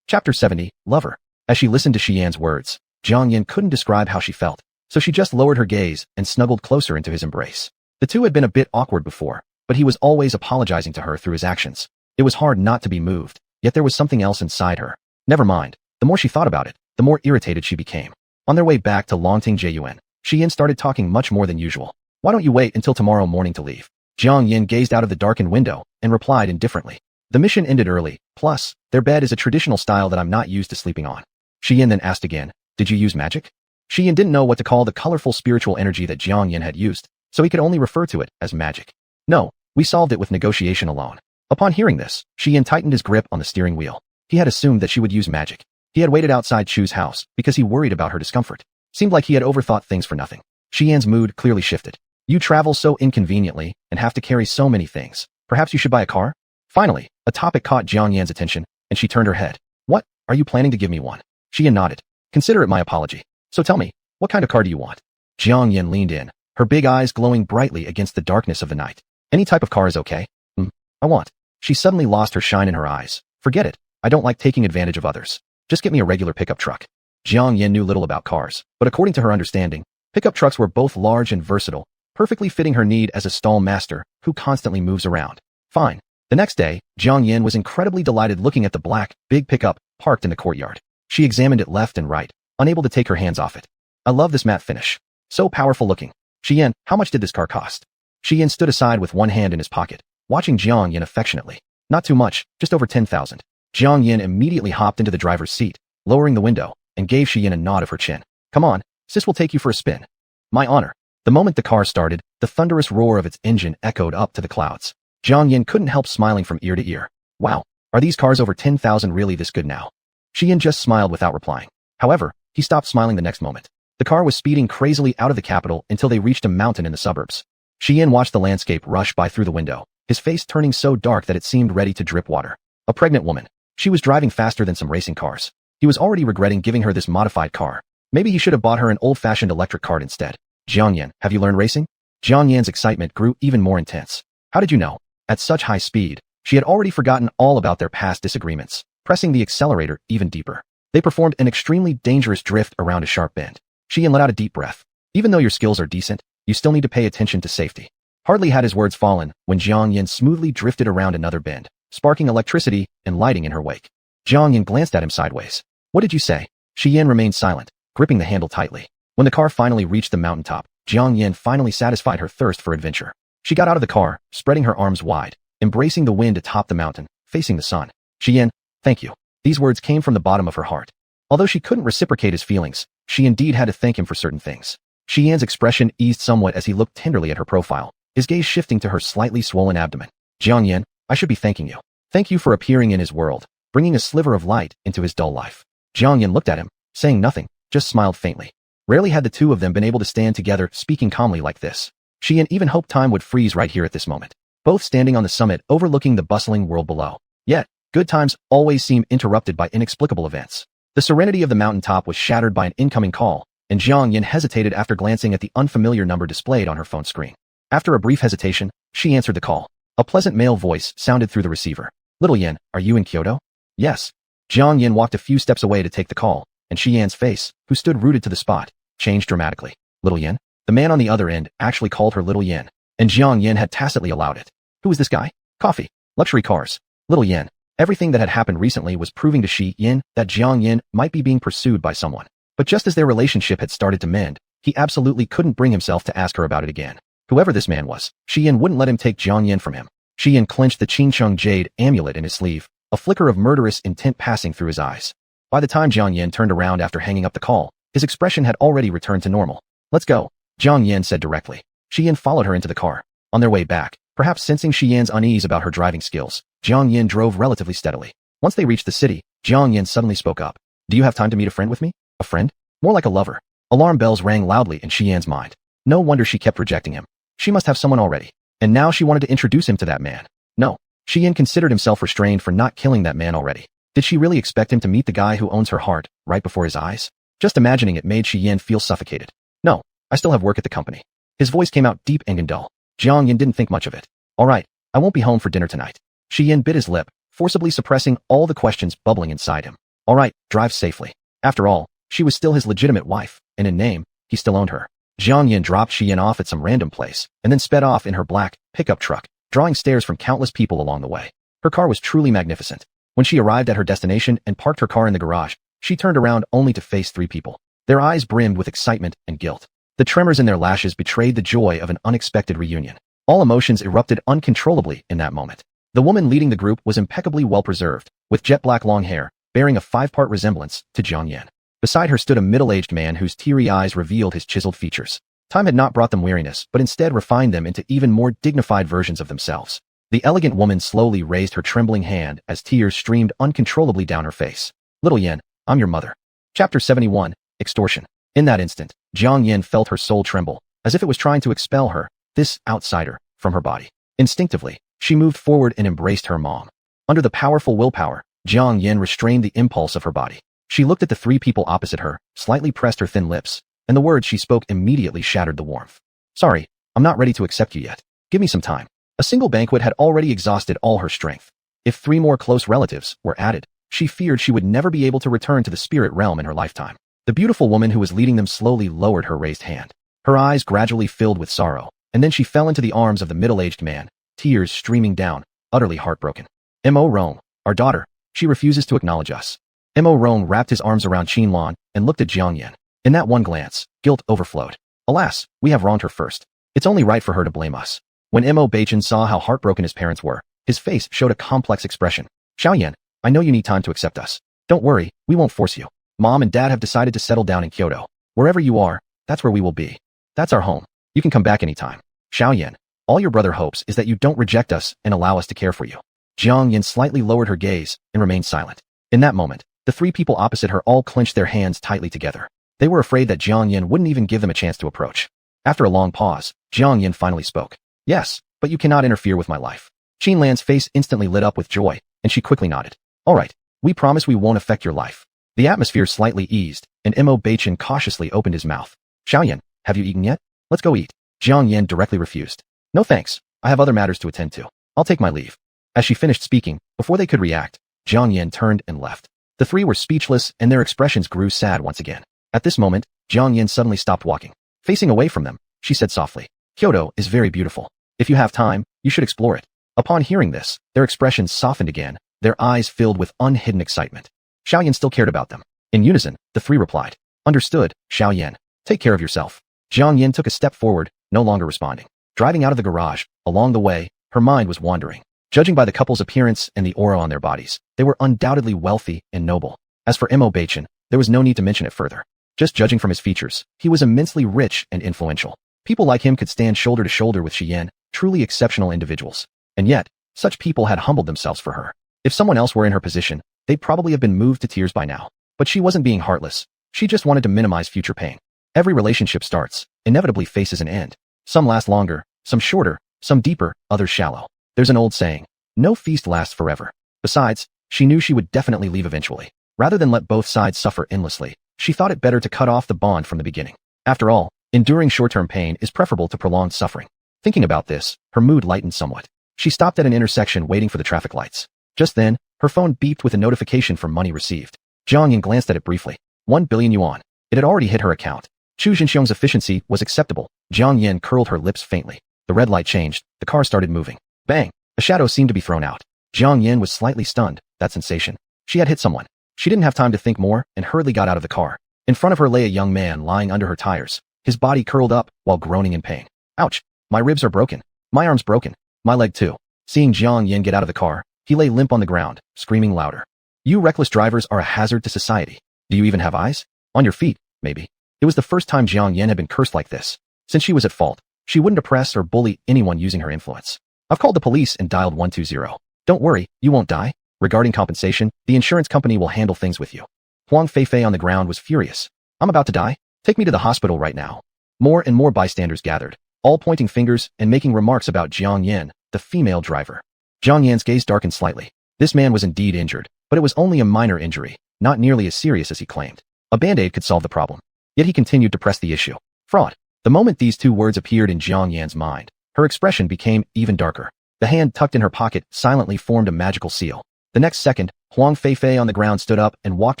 Chapter 70, Lover. As she listened to Shi Yan's words, Jiang Yan couldn't describe how she felt, so she just lowered her gaze and snuggled closer into his embrace. The two had been a bit awkward before, but he was always apologizing to her through his actions. It was hard not to be moved, yet there was something else inside her. Never mind. The more she thought about it, the more irritated she became. On their way back to Longting Jiyuan, Shi Yan started talking much more than usual. Why don't you wait until tomorrow morning to leave? Jiang Yan gazed out of the darkened window and replied indifferently. The mission ended early, plus, their bed is a traditional style that I'm not used to sleeping on. Shi Yan then asked again, did you use magic? Shi Yan didn't know what to call the colorful spiritual energy that Jiang Yan had used, so he could only refer to it as magic. No, we solved it with negotiation alone. Upon hearing this, Shi Yan tightened his grip on the steering wheel. He had assumed that she would use magic. He had waited outside Chu's house because he worried about her discomfort. Seemed like he had overthought things for nothing. Shi Yan's mood clearly shifted. You travel so inconveniently and have to carry so many things. Perhaps you should buy a car? Finally, a topic caught Jiang Yan's attention, and she turned her head. What? Are you planning to give me one? Shi Yan nodded. Consider it my apology. So tell me, what kind of car do you want? Jiang Yan leaned in, her big eyes glowing brightly against the darkness of the night. Any type of car is okay. I want. She suddenly lost her shine in her eyes. Forget it. I don't like taking advantage of others. Just get me a regular pickup truck. Jiang Yan knew little about cars, but according to her understanding, pickup trucks were both large and versatile, perfectly fitting her need as a stall master who constantly moves around. Fine. The next day, Jiang Yan was incredibly delighted looking at the black, big pickup parked in the courtyard. She examined it left and right, unable to take her hands off it. I love this matte finish. So powerful looking. Shi Yan, how much did this car cost? Shi Yan stood aside with one hand in his pocket, watching Jiang Yan affectionately. Not too much, just over 10,000. Jiang Yan immediately hopped into the driver's seat, lowering the window, and gave Shi Yan a nod of her chin. Come on, sis will take you for a spin. My honor. The moment the car started, the thunderous roar of its engine echoed up to the clouds. Jiang Yan couldn't help smiling from ear to ear. Wow, are these cars over 10,000 really this good now? Shi Yan just smiled without replying. However, he stopped smiling the next moment. The car was speeding crazily out of the capital until they reached a mountain in the suburbs. Shi Yan watched the landscape rush by through the window, his face turning so dark that it seemed ready to drip water. A pregnant woman. She was driving faster than some racing cars. He was already regretting giving her this modified car. Maybe he should have bought her an old-fashioned electric cart instead. Jiang Yan, have you learned racing? Jiang Yan's excitement grew even more intense. How did you know? At such high speed, she had already forgotten all about their past disagreements, pressing the accelerator even deeper. They performed an extremely dangerous drift around a sharp bend. Shi Yan let out a deep breath. Even though your skills are decent, you still need to pay attention to safety. Hardly had his words fallen when Jiang Yan smoothly drifted around another bend, sparking electricity and lighting in her wake. Jiang Yan glanced at him sideways. What did you say? Shi Yan remained silent, gripping the handle tightly. When the car finally reached the mountaintop, Jiang Yan finally satisfied her thirst for adventure. She got out of the car, spreading her arms wide, embracing the wind atop the mountain, facing the sun. Shi Yan, thank you. These words came from the bottom of her heart. Although she couldn't reciprocate his feelings, she indeed had to thank him for certain things. Shi Yan's expression eased somewhat as he looked tenderly at her profile, his gaze shifting to her slightly swollen abdomen. Jiang Yan, I should be thanking you. Thank you for appearing in his world, bringing a sliver of light into his dull life. Jiang Yan looked at him, saying nothing, just smiled faintly. Rarely had the two of them been able to stand together speaking calmly like this. Shi Yan even hoped time would freeze right here at this moment. Both standing on the summit overlooking the bustling world below. Yet, good times always seem interrupted by inexplicable events. The serenity of the mountaintop was shattered by an incoming call, and Jiang Yan hesitated after glancing at the unfamiliar number displayed on her phone screen. After a brief hesitation, she answered the call. A pleasant male voice sounded through the receiver. Little Yan, are you in Kyoto? Yes. Jiang Yan walked a few steps away to take the call, and Shi Yan's face, who stood rooted to the spot, changed dramatically. Little Yan? The man on the other end actually called her Little Yan, and Jiang Yan had tacitly allowed it. Who is this guy? Coffee. Luxury cars. Little Yan. Everything that had happened recently was proving to Shi Yan that Jiang Yan might be being pursued by someone. But just as their relationship had started to mend, he absolutely couldn't bring himself to ask her about it again. Whoever this man was, Shi Yan wouldn't let him take Jiang Yan from him. Shi Yan clenched the Qingcheng jade amulet in his sleeve, a flicker of murderous intent passing through his eyes. By the time Jiang Yan turned around after hanging up the call, his expression had already returned to normal. Let's go, Jiang Yan said directly. Shi Yan followed her into the car. On their way back, perhaps sensing Shi Yan's unease about her driving skills, Jiang Yan drove relatively steadily. Once they reached the city, Jiang Yan suddenly spoke up. Do you have time to meet a friend with me? A friend? More like a lover. Alarm bells rang loudly in Shi Yan's mind. No wonder she kept rejecting him. She must have someone already. And now she wanted to introduce him to that man. No. Shi Yan considered himself restrained for not killing that man already. Did she really expect him to meet the guy who owns her heart, right before his eyes? Just imagining it made Shi Yan feel suffocated. No. I still have work at the company. His voice came out deep and dull. Jiang Yin didn't think much of it. All right, I won't be home for dinner tonight. Shi Yin bit his lip, forcibly suppressing all the questions bubbling inside him. All right, drive safely. After all, she was still his legitimate wife, and in name, he still owned her. Jiang Yin dropped Shi Yin off at some random place, and then sped off in her black pickup truck, drawing stares from countless people along the way. Her car was truly magnificent. When she arrived at her destination and parked her car in the garage, she turned around only to face three people. Their eyes brimmed with excitement and guilt. The tremors in their lashes betrayed the joy of an unexpected reunion. All emotions erupted uncontrollably in that moment. The woman leading the group was impeccably well-preserved, with jet-black long hair, bearing a five-part resemblance to Jiang Yin. Beside her stood a middle-aged man whose teary eyes revealed his chiseled features. Time had not brought them weariness, but instead refined them into even more dignified versions of themselves. The elegant woman slowly raised her trembling hand as tears streamed uncontrollably down her face. Little Yin, I'm your mother. Chapter 71, Extortion. In that instant, Jiang Yin felt her soul tremble, as if it was trying to expel her, this outsider, from her body. Instinctively, she moved forward and embraced her mom. Under the powerful willpower, Jiang Yin restrained the impulse of her body. She looked at the three people opposite her, slightly pressed her thin lips, and the words she spoke immediately shattered the warmth. Sorry, I'm not ready to accept you yet. Give me some time. A single banquet had already exhausted all her strength. If three more close relatives were added, she feared she would never be able to return to the spirit realm in her lifetime. The beautiful woman who was leading them slowly lowered her raised hand. Her eyes gradually filled with sorrow, and then she fell into the arms of the middle-aged man, tears streaming down, utterly heartbroken. Mo Rong, our daughter, she refuses to acknowledge us. Mo Rong wrapped his arms around Qin Lan and looked at Jiang Yin. In that one glance, guilt overflowed. Alas, we have wronged her first. It's only right for her to blame us. When Mo Bachin saw how heartbroken his parents were, his face showed a complex expression. Xiaoyan, I know you need time to accept us. Don't worry, we won't force you. Mom and Dad have decided to settle down in Kyoto. Wherever you are, that's where we will be. That's our home. You can come back anytime. Xiaoyan, all your brother hopes is that you don't reject us and allow us to care for you. Jiang Yin slightly lowered her gaze and remained silent. In that moment, the three people opposite her all clenched their hands tightly together. They were afraid that Jiang Yin wouldn't even give them a chance to approach. After a long pause, Jiang Yin finally spoke. Yes, but you cannot interfere with my life. Qin Lan's face instantly lit up with joy, and she quickly nodded. All right, we promise we won't affect your life. The atmosphere slightly eased, and Mo Bachin cautiously opened his mouth. Xiaoyan, have you eaten yet? Let's go eat. Jiang Yin directly refused. No thanks, I have other matters to attend to. I'll take my leave. As she finished speaking, before they could react, Jiang Yin turned and left. The three were speechless and their expressions grew sad once again. At this moment, Jiang Yin suddenly stopped walking. Facing away from them, she said softly, Kyoto is very beautiful. If you have time, you should explore it. Upon hearing this, their expressions softened again, their eyes filled with unhidden excitement. Xiaoyan still cared about them. In unison, the three replied. Understood, Xiaoyan. Take care of yourself. Jiang Yin took a step forward, no longer responding. Driving out of the garage, along the way, her mind was wandering. Judging by the couple's appearance and the aura on their bodies, they were undoubtedly wealthy and noble. As for Mo Bachin, there was no need to mention it further. Just judging from his features, he was immensely rich and influential. People like him could stand shoulder to shoulder with Shi Yin, truly exceptional individuals. And yet, such people had humbled themselves for her. If someone else were in her position, they'd probably have been moved to tears by now. But she wasn't being heartless. She just wanted to minimize future pain. Every relationship starts, inevitably faces an end. Some last longer, some shorter, some deeper, others shallow. There's an old saying, no feast lasts forever. Besides, she knew she would definitely leave eventually. Rather than let both sides suffer endlessly, she thought it better to cut off the bond from the beginning. After all, enduring short-term pain is preferable to prolonged suffering. Thinking about this, her mood lightened somewhat. She stopped at an intersection waiting for the traffic lights. Just then, her phone beeped with a notification for money received. Jiang Yin glanced at it briefly. 1 billion yuan. It had already hit her account. Chu Jinxiong's efficiency was acceptable. Jiang Yin curled her lips faintly. The red light changed. The car started moving. Bang! A shadow seemed to be thrown out. Jiang Yin was slightly stunned. That sensation. She had hit someone. She didn't have time to think more and hurriedly got out of the car. In front of her lay a young man lying under her tires, his body curled up while groaning in pain. Ouch! My ribs are broken. My arm's broken. My leg too. Seeing Jiang Yin get out of the car, he lay limp on the ground, screaming louder. You reckless drivers are a hazard to society. Do you even have eyes? On your feet, maybe. It was the first time Jiang Yin had been cursed like this. Since she was at fault, she wouldn't oppress or bully anyone using her influence. I've called the police and dialed 120. Don't worry, you won't die. Regarding compensation, the insurance company will handle things with you. Huang Feifei on the ground was furious. I'm about to die. Take me to the hospital right now. More and more bystanders gathered, all pointing fingers and making remarks about Jiang Yin, the female driver. Jiang Yin's gaze darkened slightly. This man was indeed injured, but it was only a minor injury, not nearly as serious as he claimed. A band-aid could solve the problem. Yet he continued to press the issue. Fraud. The moment these two words appeared in Jiang Yan's mind, her expression became even darker. The hand tucked in her pocket silently formed a magical seal. The next second, Huang Feifei on the ground stood up and walked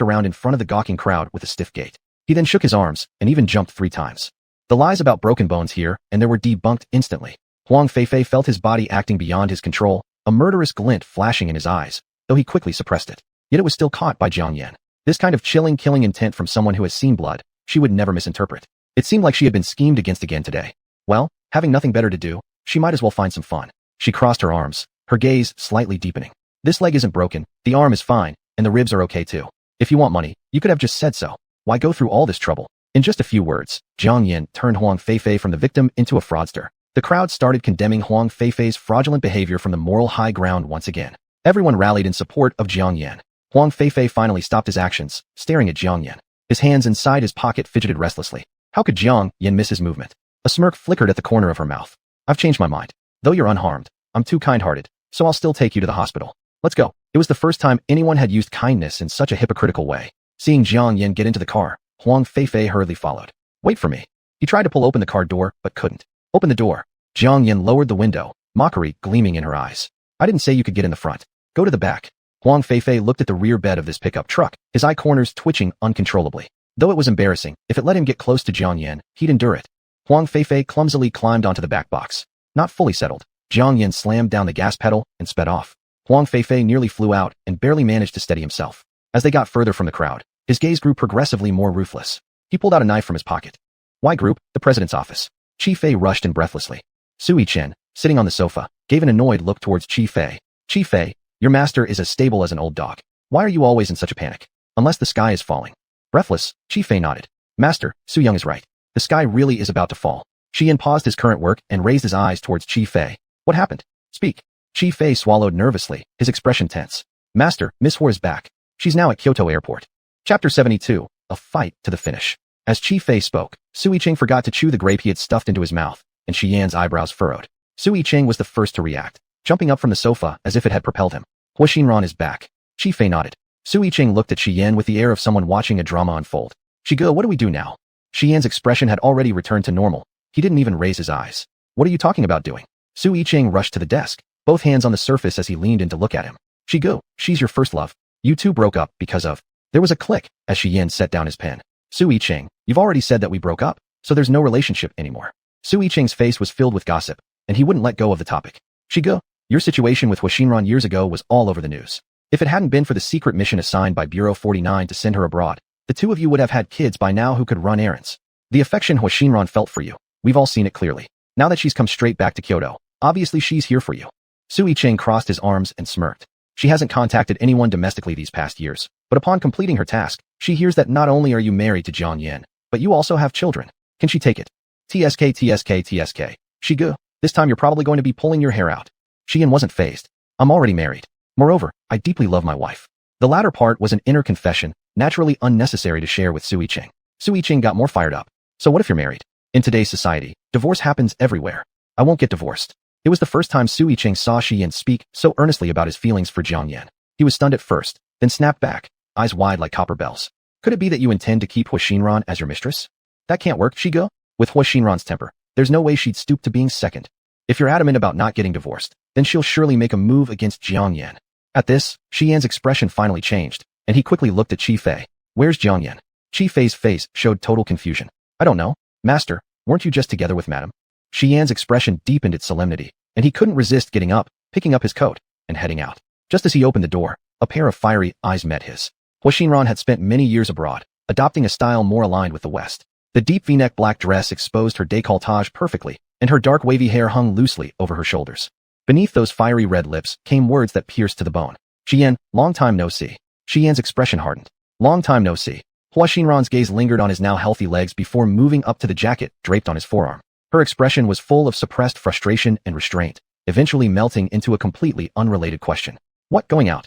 around in front of the gawking crowd with a stiff gait. He then shook his arms and even jumped 3 times. The lies about broken bones here and there were debunked instantly. Huang Feifei felt his body acting beyond his control, a murderous glint flashing in his eyes, though he quickly suppressed it. Yet it was still caught by Jiang Yan. This kind of chilling, killing intent from someone who has seen blood, she would never misinterpret. It seemed like she had been schemed against again today. Well, having nothing better to do, she might as well find some fun. She crossed her arms, her gaze slightly deepening. This leg isn't broken, the arm is fine, and the ribs are okay too. If you want money, you could have just said so. Why go through all this trouble? In just a few words, Jiang Yan turned Huang Feifei from the victim into a fraudster. The crowd started condemning Huang Feifei's fraudulent behavior from the moral high ground once again. Everyone rallied in support of Jiang Yan. Huang Feifei finally stopped his actions, staring at Jiang Yan. His hands inside his pocket fidgeted restlessly. How could Jiang Yan miss his movement? A smirk flickered at the corner of her mouth. I've changed my mind. Though you're unharmed, I'm too kind-hearted, so I'll still take you to the hospital. Let's go. It was the first time anyone had used kindness in such a hypocritical way. Seeing Jiang Yan get into the car, Huang Feifei hurriedly followed. Wait for me. He tried to pull open the car door, but couldn't. Open the door. Jiang Yan lowered the window, mockery gleaming in her eyes. I didn't say you could get in the front. Go to the back. Huang Feifei looked at the rear bed of this pickup truck, his eye corners twitching uncontrollably. Though it was embarrassing, if it let him get close to Jiang Yan, he'd endure it. Huang Feifei clumsily climbed onto the back box. Not fully settled, Jiang Yan slammed down the gas pedal and sped off. Huang Feifei nearly flew out and barely managed to steady himself. As they got further from the crowd, his gaze grew progressively more ruthless. He pulled out a knife from his pocket. Y Group, the president's office. Chi Fei rushed in breathlessly. Sui Chen, sitting on the sofa, gave an annoyed look towards Chi Fei. Chi Fei, your master is as stable as an old dog. Why are you always in such a panic? Unless the sky is falling. Breathless, Chi Fei nodded. Master, Su Young is right. The sky really is about to fall. Xian paused his current work and raised his eyes towards Chi Fei. What happened? Speak. Chi Fei swallowed nervously, his expression tense. Master, Miss Hua is back. She's now at Kyoto Airport. Chapter 72, a fight to the finish. As Chi Fei spoke, Sui Ching forgot to chew the grape he had stuffed into his mouth, and Shi Yan's eyebrows furrowed. Sui Ching was the first to react, jumping up from the sofa as if it had propelled him. Hua Xinran is back. Chi Fei nodded. Sui Ching looked at Shi Yan with the air of someone watching a drama unfold. Shigo, what do we do now? Shi Yan's expression had already returned to normal. He didn't even raise his eyes. What are you talking about doing? Sui Ching rushed to the desk, both hands on the surface as he leaned in to look at him. Shigo, she's your first love. You two broke up because of... There was a click as Shi Yan set down his pen. Sui Ching, you've already said that we broke up, so there's no relationship anymore. Sui Ching's face was filled with gossip, and he wouldn't let go of the topic. Shigo, your situation with Hua Xinran years ago was all over the news. If it hadn't been for the secret mission assigned by Bureau 49 to send her abroad, the two of you would have had kids by now who could run errands. The affection Hua Xinran felt for you, we've all seen it clearly. Now that she's come straight back to Kyoto, obviously she's here for you. Sui Ching crossed his arms and smirked. She hasn't contacted anyone domestically these past years, but upon completing her task, she hears that not only are you married to Jiang Yan, but you also have children. Can she take it? TSK. Shigu, this time you're probably going to be pulling your hair out. Xian wasn't fazed. I'm already married. Moreover, I deeply love my wife. The latter part was an inner confession, naturally unnecessary to share with Sui Ching. Sui Ching got more fired up. So what if you're married? In today's society, divorce happens everywhere. I won't get divorced. It was the first time Sui Ching saw Xian speak so earnestly about his feelings for Jiang Yan. He was stunned at first, then snapped back, eyes wide like copper bells. Could it be that you intend to keep Hua Xinran as your mistress? That can't work, Shigo. With Hua Xinran's temper, there's no way she'd stoop to being second. If you're adamant about not getting divorced, then she'll surely make a move against Jiang Yan. At this, Xian's expression finally changed, and he quickly looked at Chi Fei. Where's Jiang Yan? Chi Fei's face showed total confusion. I don't know. Master, weren't you just together with Madam? Xian's expression deepened its solemnity, and he couldn't resist getting up, picking up his coat, and heading out. Just as he opened the door, a pair of fiery eyes met his. Hua Xinran had spent many years abroad, adopting a style more aligned with the West. The deep V-neck black dress exposed her décolletage perfectly, and her dark wavy hair hung loosely over her shoulders. Beneath those fiery red lips came words that pierced to the bone. Xian, long time no see. Xian's expression hardened. Long time no see. Hua Xinran's gaze lingered on his now healthy legs before moving up to the jacket draped on his forearm. Her expression was full of suppressed frustration and restraint, eventually melting into a completely unrelated question. What, going out?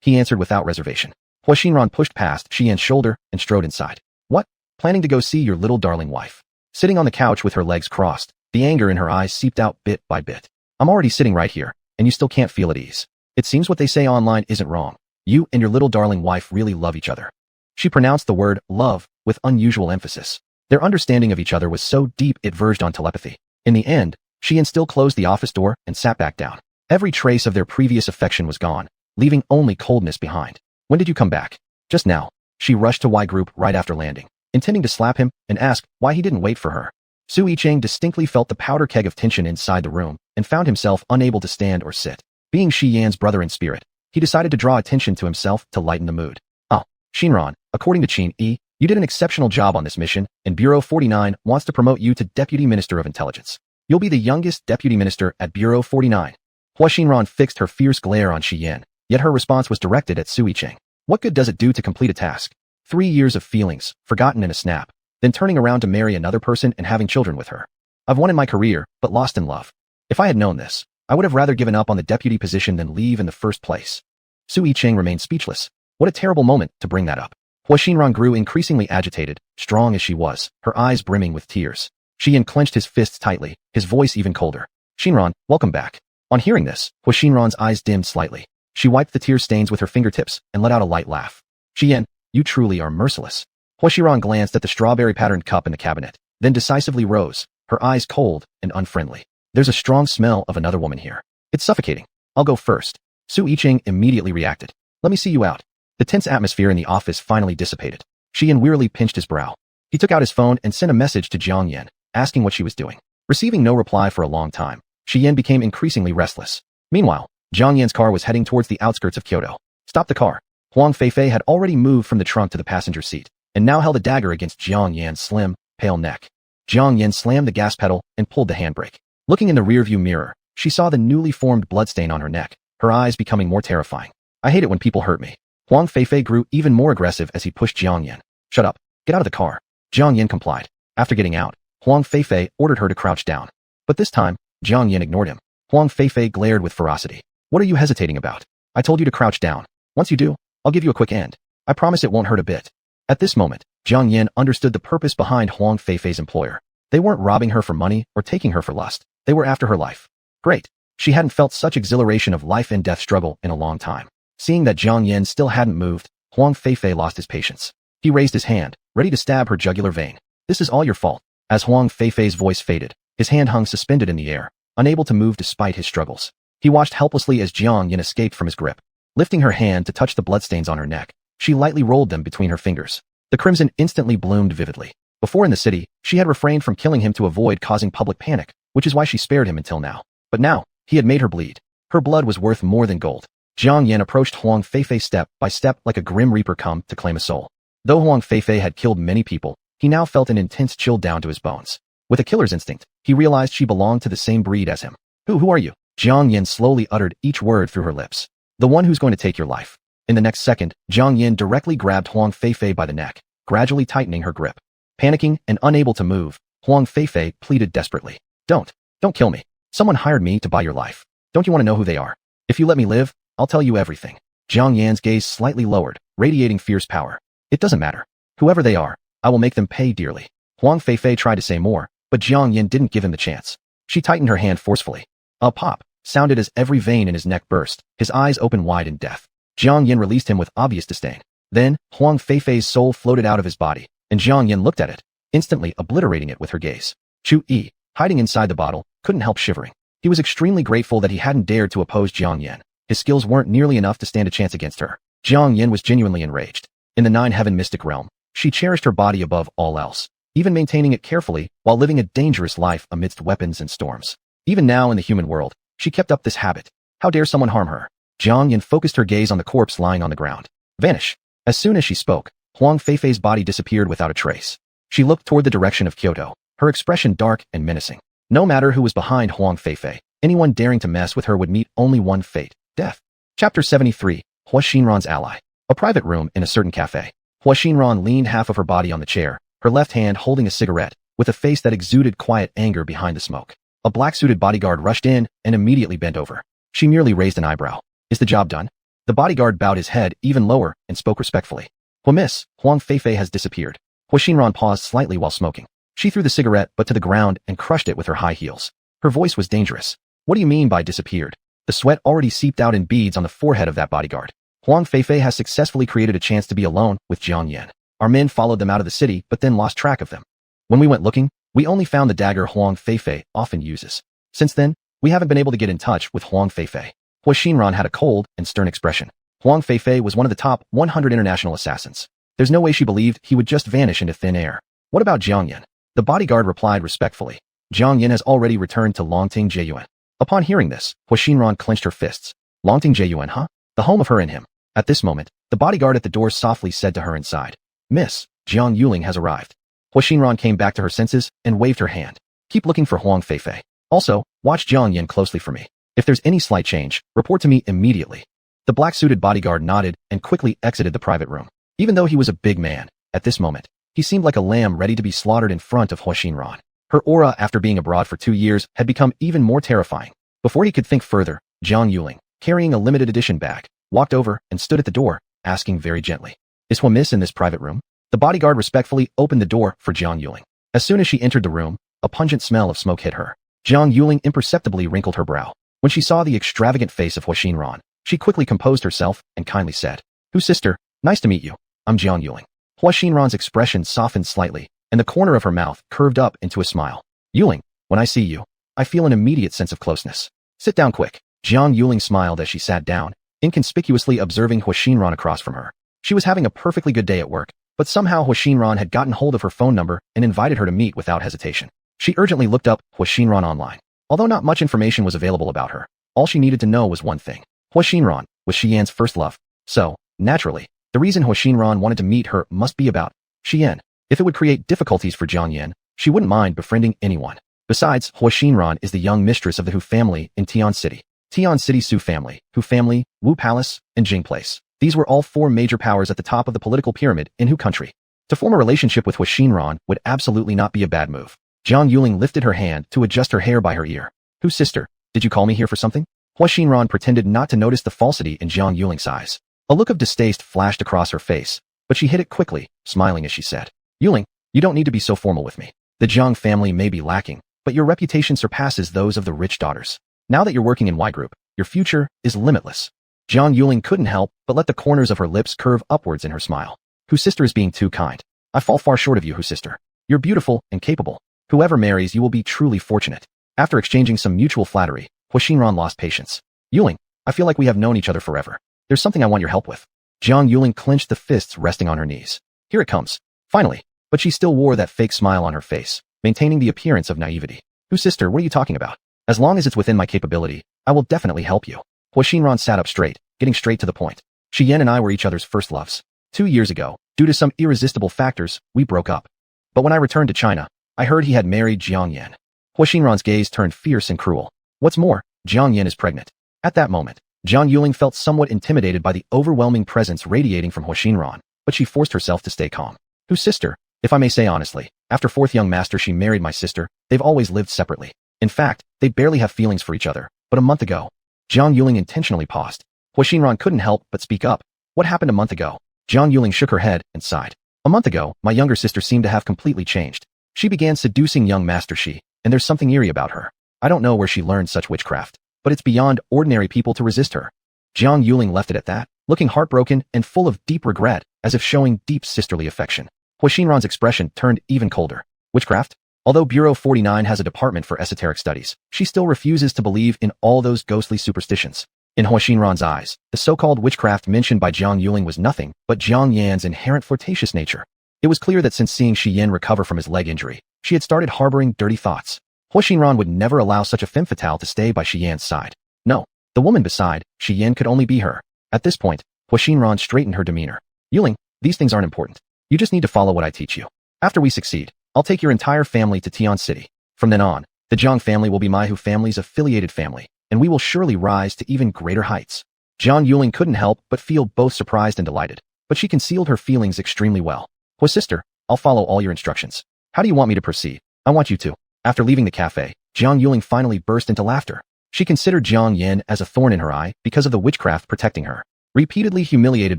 He answered without reservation. Hua Xinran pushed past Xian's shoulder and strode inside. What? Planning to go see your little darling wife. Sitting on the couch with her legs crossed, the anger in her eyes seeped out bit by bit. I'm already sitting right here, and you still can't feel at ease. It seems what they say online isn't wrong. You and your little darling wife really love each other. She pronounced the word love with unusual emphasis. Their understanding of each other was so deep it verged on telepathy. In the end, Xian still closed the office door and sat back down. Every trace of their previous affection was gone, leaving only coldness behind. When did you come back? Just now. She rushed to Y Group right after landing, intending to slap him and ask why he didn't wait for her. Su Yicheng distinctly felt the powder keg of tension inside the room and found himself unable to stand or sit. Being Shi Yan's brother in spirit, he decided to draw attention to himself to lighten the mood. Oh, Shinran, according to Qin Yi, you did an exceptional job on this mission, and Bureau 49 wants to promote you to Deputy Minister of Intelligence. You'll be the youngest Deputy Minister at Bureau 49. Hua Shinran fixed her fierce glare on Shi Yan, yet her response was directed at Su Yicheng. What good does it do to complete a task? 3 years of feelings, forgotten in a snap, then turning around to marry another person and having children with her. I've won in my career, but lost in love. If I had known this, I would have rather given up on the deputy position than leave in the first place. Su Yicheng remained speechless. What a terrible moment to bring that up. Hua Shinran grew increasingly agitated, strong as she was, her eyes brimming with tears. Shi Yan clenched his fists tightly, his voice even colder. Shinran, welcome back. On hearing this, Hua Shinran's eyes dimmed slightly. She wiped the tear stains with her fingertips and let out a light laugh. Shi Yan, you truly are merciless. Hua Shinran glanced at the strawberry-patterned cup in the cabinet, then decisively rose, her eyes cold and unfriendly. There's a strong smell of another woman here. It's suffocating. I'll go first. Su Yicheng immediately reacted. Let me see you out. The tense atmosphere in the office finally dissipated. Shi Yan wearily pinched his brow. He took out his phone and sent a message to Jiang Yan, asking what she was doing. Receiving no reply for a long time, Shi Yan became increasingly restless. Meanwhile, Jiang Yan's car was heading towards the outskirts of Kyoto. Stop the car. Huang Feifei had already moved from the trunk to the passenger seat, and now held a dagger against Jiang Yan's slim, pale neck. Jiang Yan slammed the gas pedal and pulled the handbrake. Looking in the rearview mirror, she saw the newly formed bloodstain on her neck, her eyes becoming more terrifying. I hate it when people hurt me. Huang Feifei grew even more aggressive as he pushed Jiang Yan. Shut up. Get out of the car. Jiang Yan complied. After getting out, Huang Feifei ordered her to crouch down. But this time, Jiang Yan ignored him. Huang Feifei glared with ferocity. What are you hesitating about? I told you to crouch down. Once you do, I'll give you a quick end. I promise it won't hurt a bit. At this moment, Jiang Yan understood the purpose behind Huang Feifei's employer. They weren't robbing her for money or taking her for lust. They were after her life. Great. She hadn't felt such exhilaration of life and death struggle in a long time. Seeing that Jiang Yan still hadn't moved, Huang Feifei lost his patience. He raised his hand, ready to stab her jugular vein. This is all your fault. As Huang Feifei's voice faded, his hand hung suspended in the air, unable to move despite his struggles. He watched helplessly as Jiang Yan escaped from his grip. Lifting her hand to touch the bloodstains on her neck, she lightly rolled them between her fingers. The crimson instantly bloomed vividly. Before in the city, she had refrained from killing him to avoid causing public panic, which is why she spared him until now. But now, he had made her bleed. Her blood was worth more than gold. Jiang Yan approached Huang Feifei step by step like a grim reaper come to claim a soul. Though Huang Feifei had killed many people, he now felt an intense chill down to his bones. With a killer's instinct, he realized she belonged to the same breed as him. Who are you? Jiang Yan slowly uttered each word through her lips. The one who's going to take your life. In the next second, Jiang Yan directly grabbed Huang Feifei by the neck, gradually tightening her grip. Panicking and unable to move, Huang Feifei pleaded desperately. Don't kill me. Someone hired me to buy your life. Don't you want to know who they are? If you let me live, I'll tell you everything. Jiang Yan's gaze slightly lowered, radiating fierce power. It doesn't matter. Whoever they are, I will make them pay dearly. Huang Feifei tried to say more, but Jiang Yan didn't give him the chance. She tightened her hand forcefully. A pop sounded as every vein in his neck burst, his eyes opened wide in death. Jiang Yan released him with obvious disdain. Then, Huang Feifei's soul floated out of his body, and Jiang Yan looked at it, instantly obliterating it with her gaze. Chu Yi, hiding inside the bottle, couldn't help shivering. He was extremely grateful that he hadn't dared to oppose Jiang Yan. His skills weren't nearly enough to stand a chance against her. Jiang Yan was genuinely enraged. In the nine-heaven mystic realm, she cherished her body above all else, even maintaining it carefully while living a dangerous life amidst weapons and storms. Even now in the human world, she kept up this habit. How dare someone harm her? Jiang Yan focused her gaze on the corpse lying on the ground. Vanish. As soon as she spoke, Huang Feifei's body disappeared without a trace. She looked toward the direction of Kyoto, her expression dark and menacing. No matter who was behind Huang Feifei, anyone daring to mess with her would meet only one fate, death. Chapter 73, Hua Xinran's Ally. A private room in a certain cafe. Hua Xinran leaned half of her body on the chair, her left hand holding a cigarette, with a face that exuded quiet anger behind the smoke. A black-suited bodyguard rushed in and immediately bent over. She merely raised an eyebrow. Is the job done? The bodyguard bowed his head even lower and spoke respectfully. Miss, Huang Feifei has disappeared. Hua Xinran paused slightly while smoking. She threw the cigarette but to the ground and crushed it with her high heels. Her voice was dangerous. What do you mean by disappeared? The sweat already seeped out in beads on the forehead of that bodyguard. Huang Feifei has successfully created a chance to be alone with Jiang Yan. Our men followed them out of the city but then lost track of them. When we went looking, we only found the dagger Huang Feifei often uses. Since then, we haven't been able to get in touch with Huang Feifei. Hua Xinran had a cold and stern expression. Huang Feifei was one of the top 100 international assassins. There's no way she believed he would just vanish into thin air. What about Jiang Yan? The bodyguard replied respectfully. Jiang Yan has already returned to Longting Jiyuan. Upon hearing this, Hua Xinran clenched her fists. Longting Jiyuan, huh? The home of her and him. At this moment, the bodyguard at the door softly said to her inside, Miss, Jiang Yuling has arrived. Hua Xinran came back to her senses and waved her hand. Keep looking for Huang Feifei. Also, watch Jiang Yan closely for me. If there's any slight change, report to me immediately. The black-suited bodyguard nodded and quickly exited the private room. Even though he was a big man, at this moment, he seemed like a lamb ready to be slaughtered in front of Hua Xinran. Her aura after being abroad for 2 years had become even more terrifying. Before he could think further, Jiang Yuling, carrying a limited edition bag, walked over and stood at the door, asking very gently, Is Hua Miss in this private room? The bodyguard respectfully opened the door for Jiang Yuling. As soon as she entered the room, a pungent smell of smoke hit her. Jiang Yuling imperceptibly wrinkled her brow. When she saw the extravagant face of Hua Xinran, she quickly composed herself and kindly said, Hu sister, nice to meet you. I'm Jiang Yuling. Hua Xinran's expression softened slightly, and the corner of her mouth curved up into a smile. Yuling, when I see you, I feel an immediate sense of closeness. Sit down quick. Jiang Yuling smiled as she sat down, inconspicuously observing Hua Xinran across from her. She was having a perfectly good day at work, but somehow Hua Xinran had gotten hold of her phone number and invited her to meet without hesitation. She urgently looked up Hua Xinran online. Although not much information was available about her, all she needed to know was one thing. Hua Xinran was Xian's first love. So, naturally, the reason Hua Xinran wanted to meet her must be about Xian. If it would create difficulties for Jiang Yan, she wouldn't mind befriending anyone. Besides, Hua Xinran is the young mistress of the Hu family in Tian City. Tian City Su family, Hu family, Wu Palace, and Jing Place. These were all 4 major powers at the top of the political pyramid in Hu country. To form a relationship with Hua Xinran would absolutely not be a bad move. Jiang Yuling lifted her hand to adjust her hair by her ear. Hu sister, did you call me here for something? Hua Xinran pretended not to notice the falsity in Jiang Yuling's eyes. A look of distaste flashed across her face, but she hid it quickly, smiling as she said, Yuling, you don't need to be so formal with me. The Jiang family may be lacking, but your reputation surpasses those of the rich daughters. Now that you're working in Y Group, your future is limitless. Jiang Yuling couldn't help but let the corners of her lips curve upwards in her smile. Hu sister is being too kind. I fall far short of you, Hu sister. You're beautiful and capable. Whoever marries you will be truly fortunate. After exchanging some mutual flattery, Hua Xinran lost patience. Yuling, I feel like we have known each other forever. There's something I want your help with. Jiang Yuling clenched the fists resting on her knees. Here it comes. Finally. But she still wore that fake smile on her face, maintaining the appearance of naivety. Hu sister, what are you talking about? As long as it's within my capability, I will definitely help you. Hua Xinran sat up straight, getting straight to the point. Xian and I were each other's first loves. 2 years ago, due to some irresistible factors, we broke up. But when I returned to China, I heard he had married Jiang Yan. Hua Xinran's gaze turned fierce and cruel. What's more, Jiang Yan is pregnant. At that moment, Jiang Yuling felt somewhat intimidated by the overwhelming presence radiating from Hua Xinran, but she forced herself to stay calm. Hu sister, if I may say honestly, after 4th young master she married my sister, they've always lived separately. In fact, they barely have feelings for each other. But a month ago, Jiang Yuling intentionally paused. Hua Xinran couldn't help but speak up. What happened a month ago? Jiang Yuling shook her head and sighed. A month ago, my younger sister seemed to have completely changed. She began seducing young Master Shi, and there's something eerie about her. I don't know where she learned such witchcraft, but it's beyond ordinary people to resist her. Jiang Yuling left it at that, looking heartbroken and full of deep regret, as if showing deep sisterly affection. Hua Xinran's expression turned even colder. Witchcraft? Although Bureau 49 has a department for esoteric studies, she still refuses to believe in all those ghostly superstitions. In Hua Xinran's eyes, the so-called witchcraft mentioned by Jiang Yuling was nothing but Jiang Yan's inherent flirtatious nature. It was clear that since seeing Shi Yan recover from his leg injury, she had started harboring dirty thoughts. Hua Xinran would never allow such a femme fatale to stay by Shi Yan's side. No, the woman beside Shi Yan could only be her. At this point, Hua Xinran straightened her demeanor. Yuling, these things aren't important. You just need to follow what I teach you. After we succeed, I'll take your entire family to Tian City. From then on, the Jiang family will be my Hu family's affiliated family, and we will surely rise to even greater heights. Jiang Yuling couldn't help but feel both surprised and delighted, but she concealed her feelings extremely well. Hua sister, I'll follow all your instructions. How do you want me to proceed? I want you to. After leaving the cafe, Jiang Yuling finally burst into laughter. She considered Jiang Yan as a thorn in her eye because of the witchcraft protecting her. Repeatedly humiliated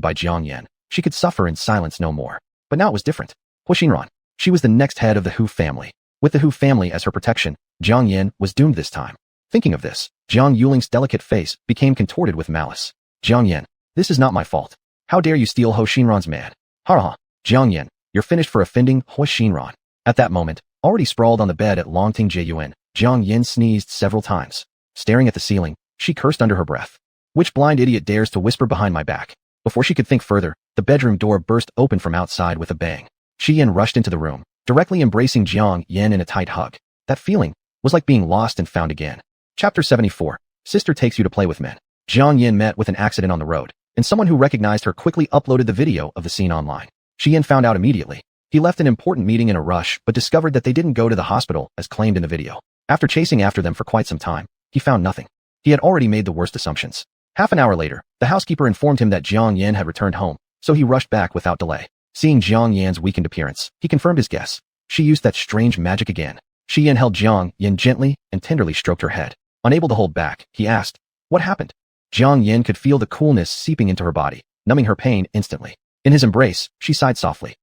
by Jiang Yan, she could suffer in silence no more. But now it was different. Hua Xinran. She was the next head of the Hu family. With the Hu family as her protection, Jiang Yan was doomed this time. Thinking of this, Jiang Yuling's delicate face became contorted with malice. Jiang Yan, this is not my fault. How dare you steal Hua Xinran's man? Ha ha. Jiang Yan, you're finished for offending Hua Xinran. At that moment, already sprawled on the bed at Longting Jun, Jiang Yin sneezed several times. Staring at the ceiling, she cursed under her breath. Which blind idiot dares to whisper behind my back? Before she could think further, the bedroom door burst open from outside with a bang. Yin rushed into the room, directly embracing Jiang Yin in a tight hug. That feeling was like being lost and found again. Chapter 74. Sister takes you to play with men. Jiang Yin met with an accident on the road, and someone who recognized her quickly uploaded the video of the scene online. Yin found out immediately. He left an important meeting in a rush but discovered that they didn't go to the hospital as claimed in the video. After chasing after them for quite some time, he found nothing. He had already made the worst assumptions. Half an hour later, the housekeeper informed him that Jiang Yin had returned home, so he rushed back without delay. Seeing Jiang Yin's weakened appearance, he confirmed his guess. She used that strange magic again. Yin held Jiang Yin gently and tenderly stroked her head. Unable to hold back, he asked, "What happened?" Jiang Yin could feel the coolness seeping into her body, numbing her pain instantly. In his embrace, she sighed softly.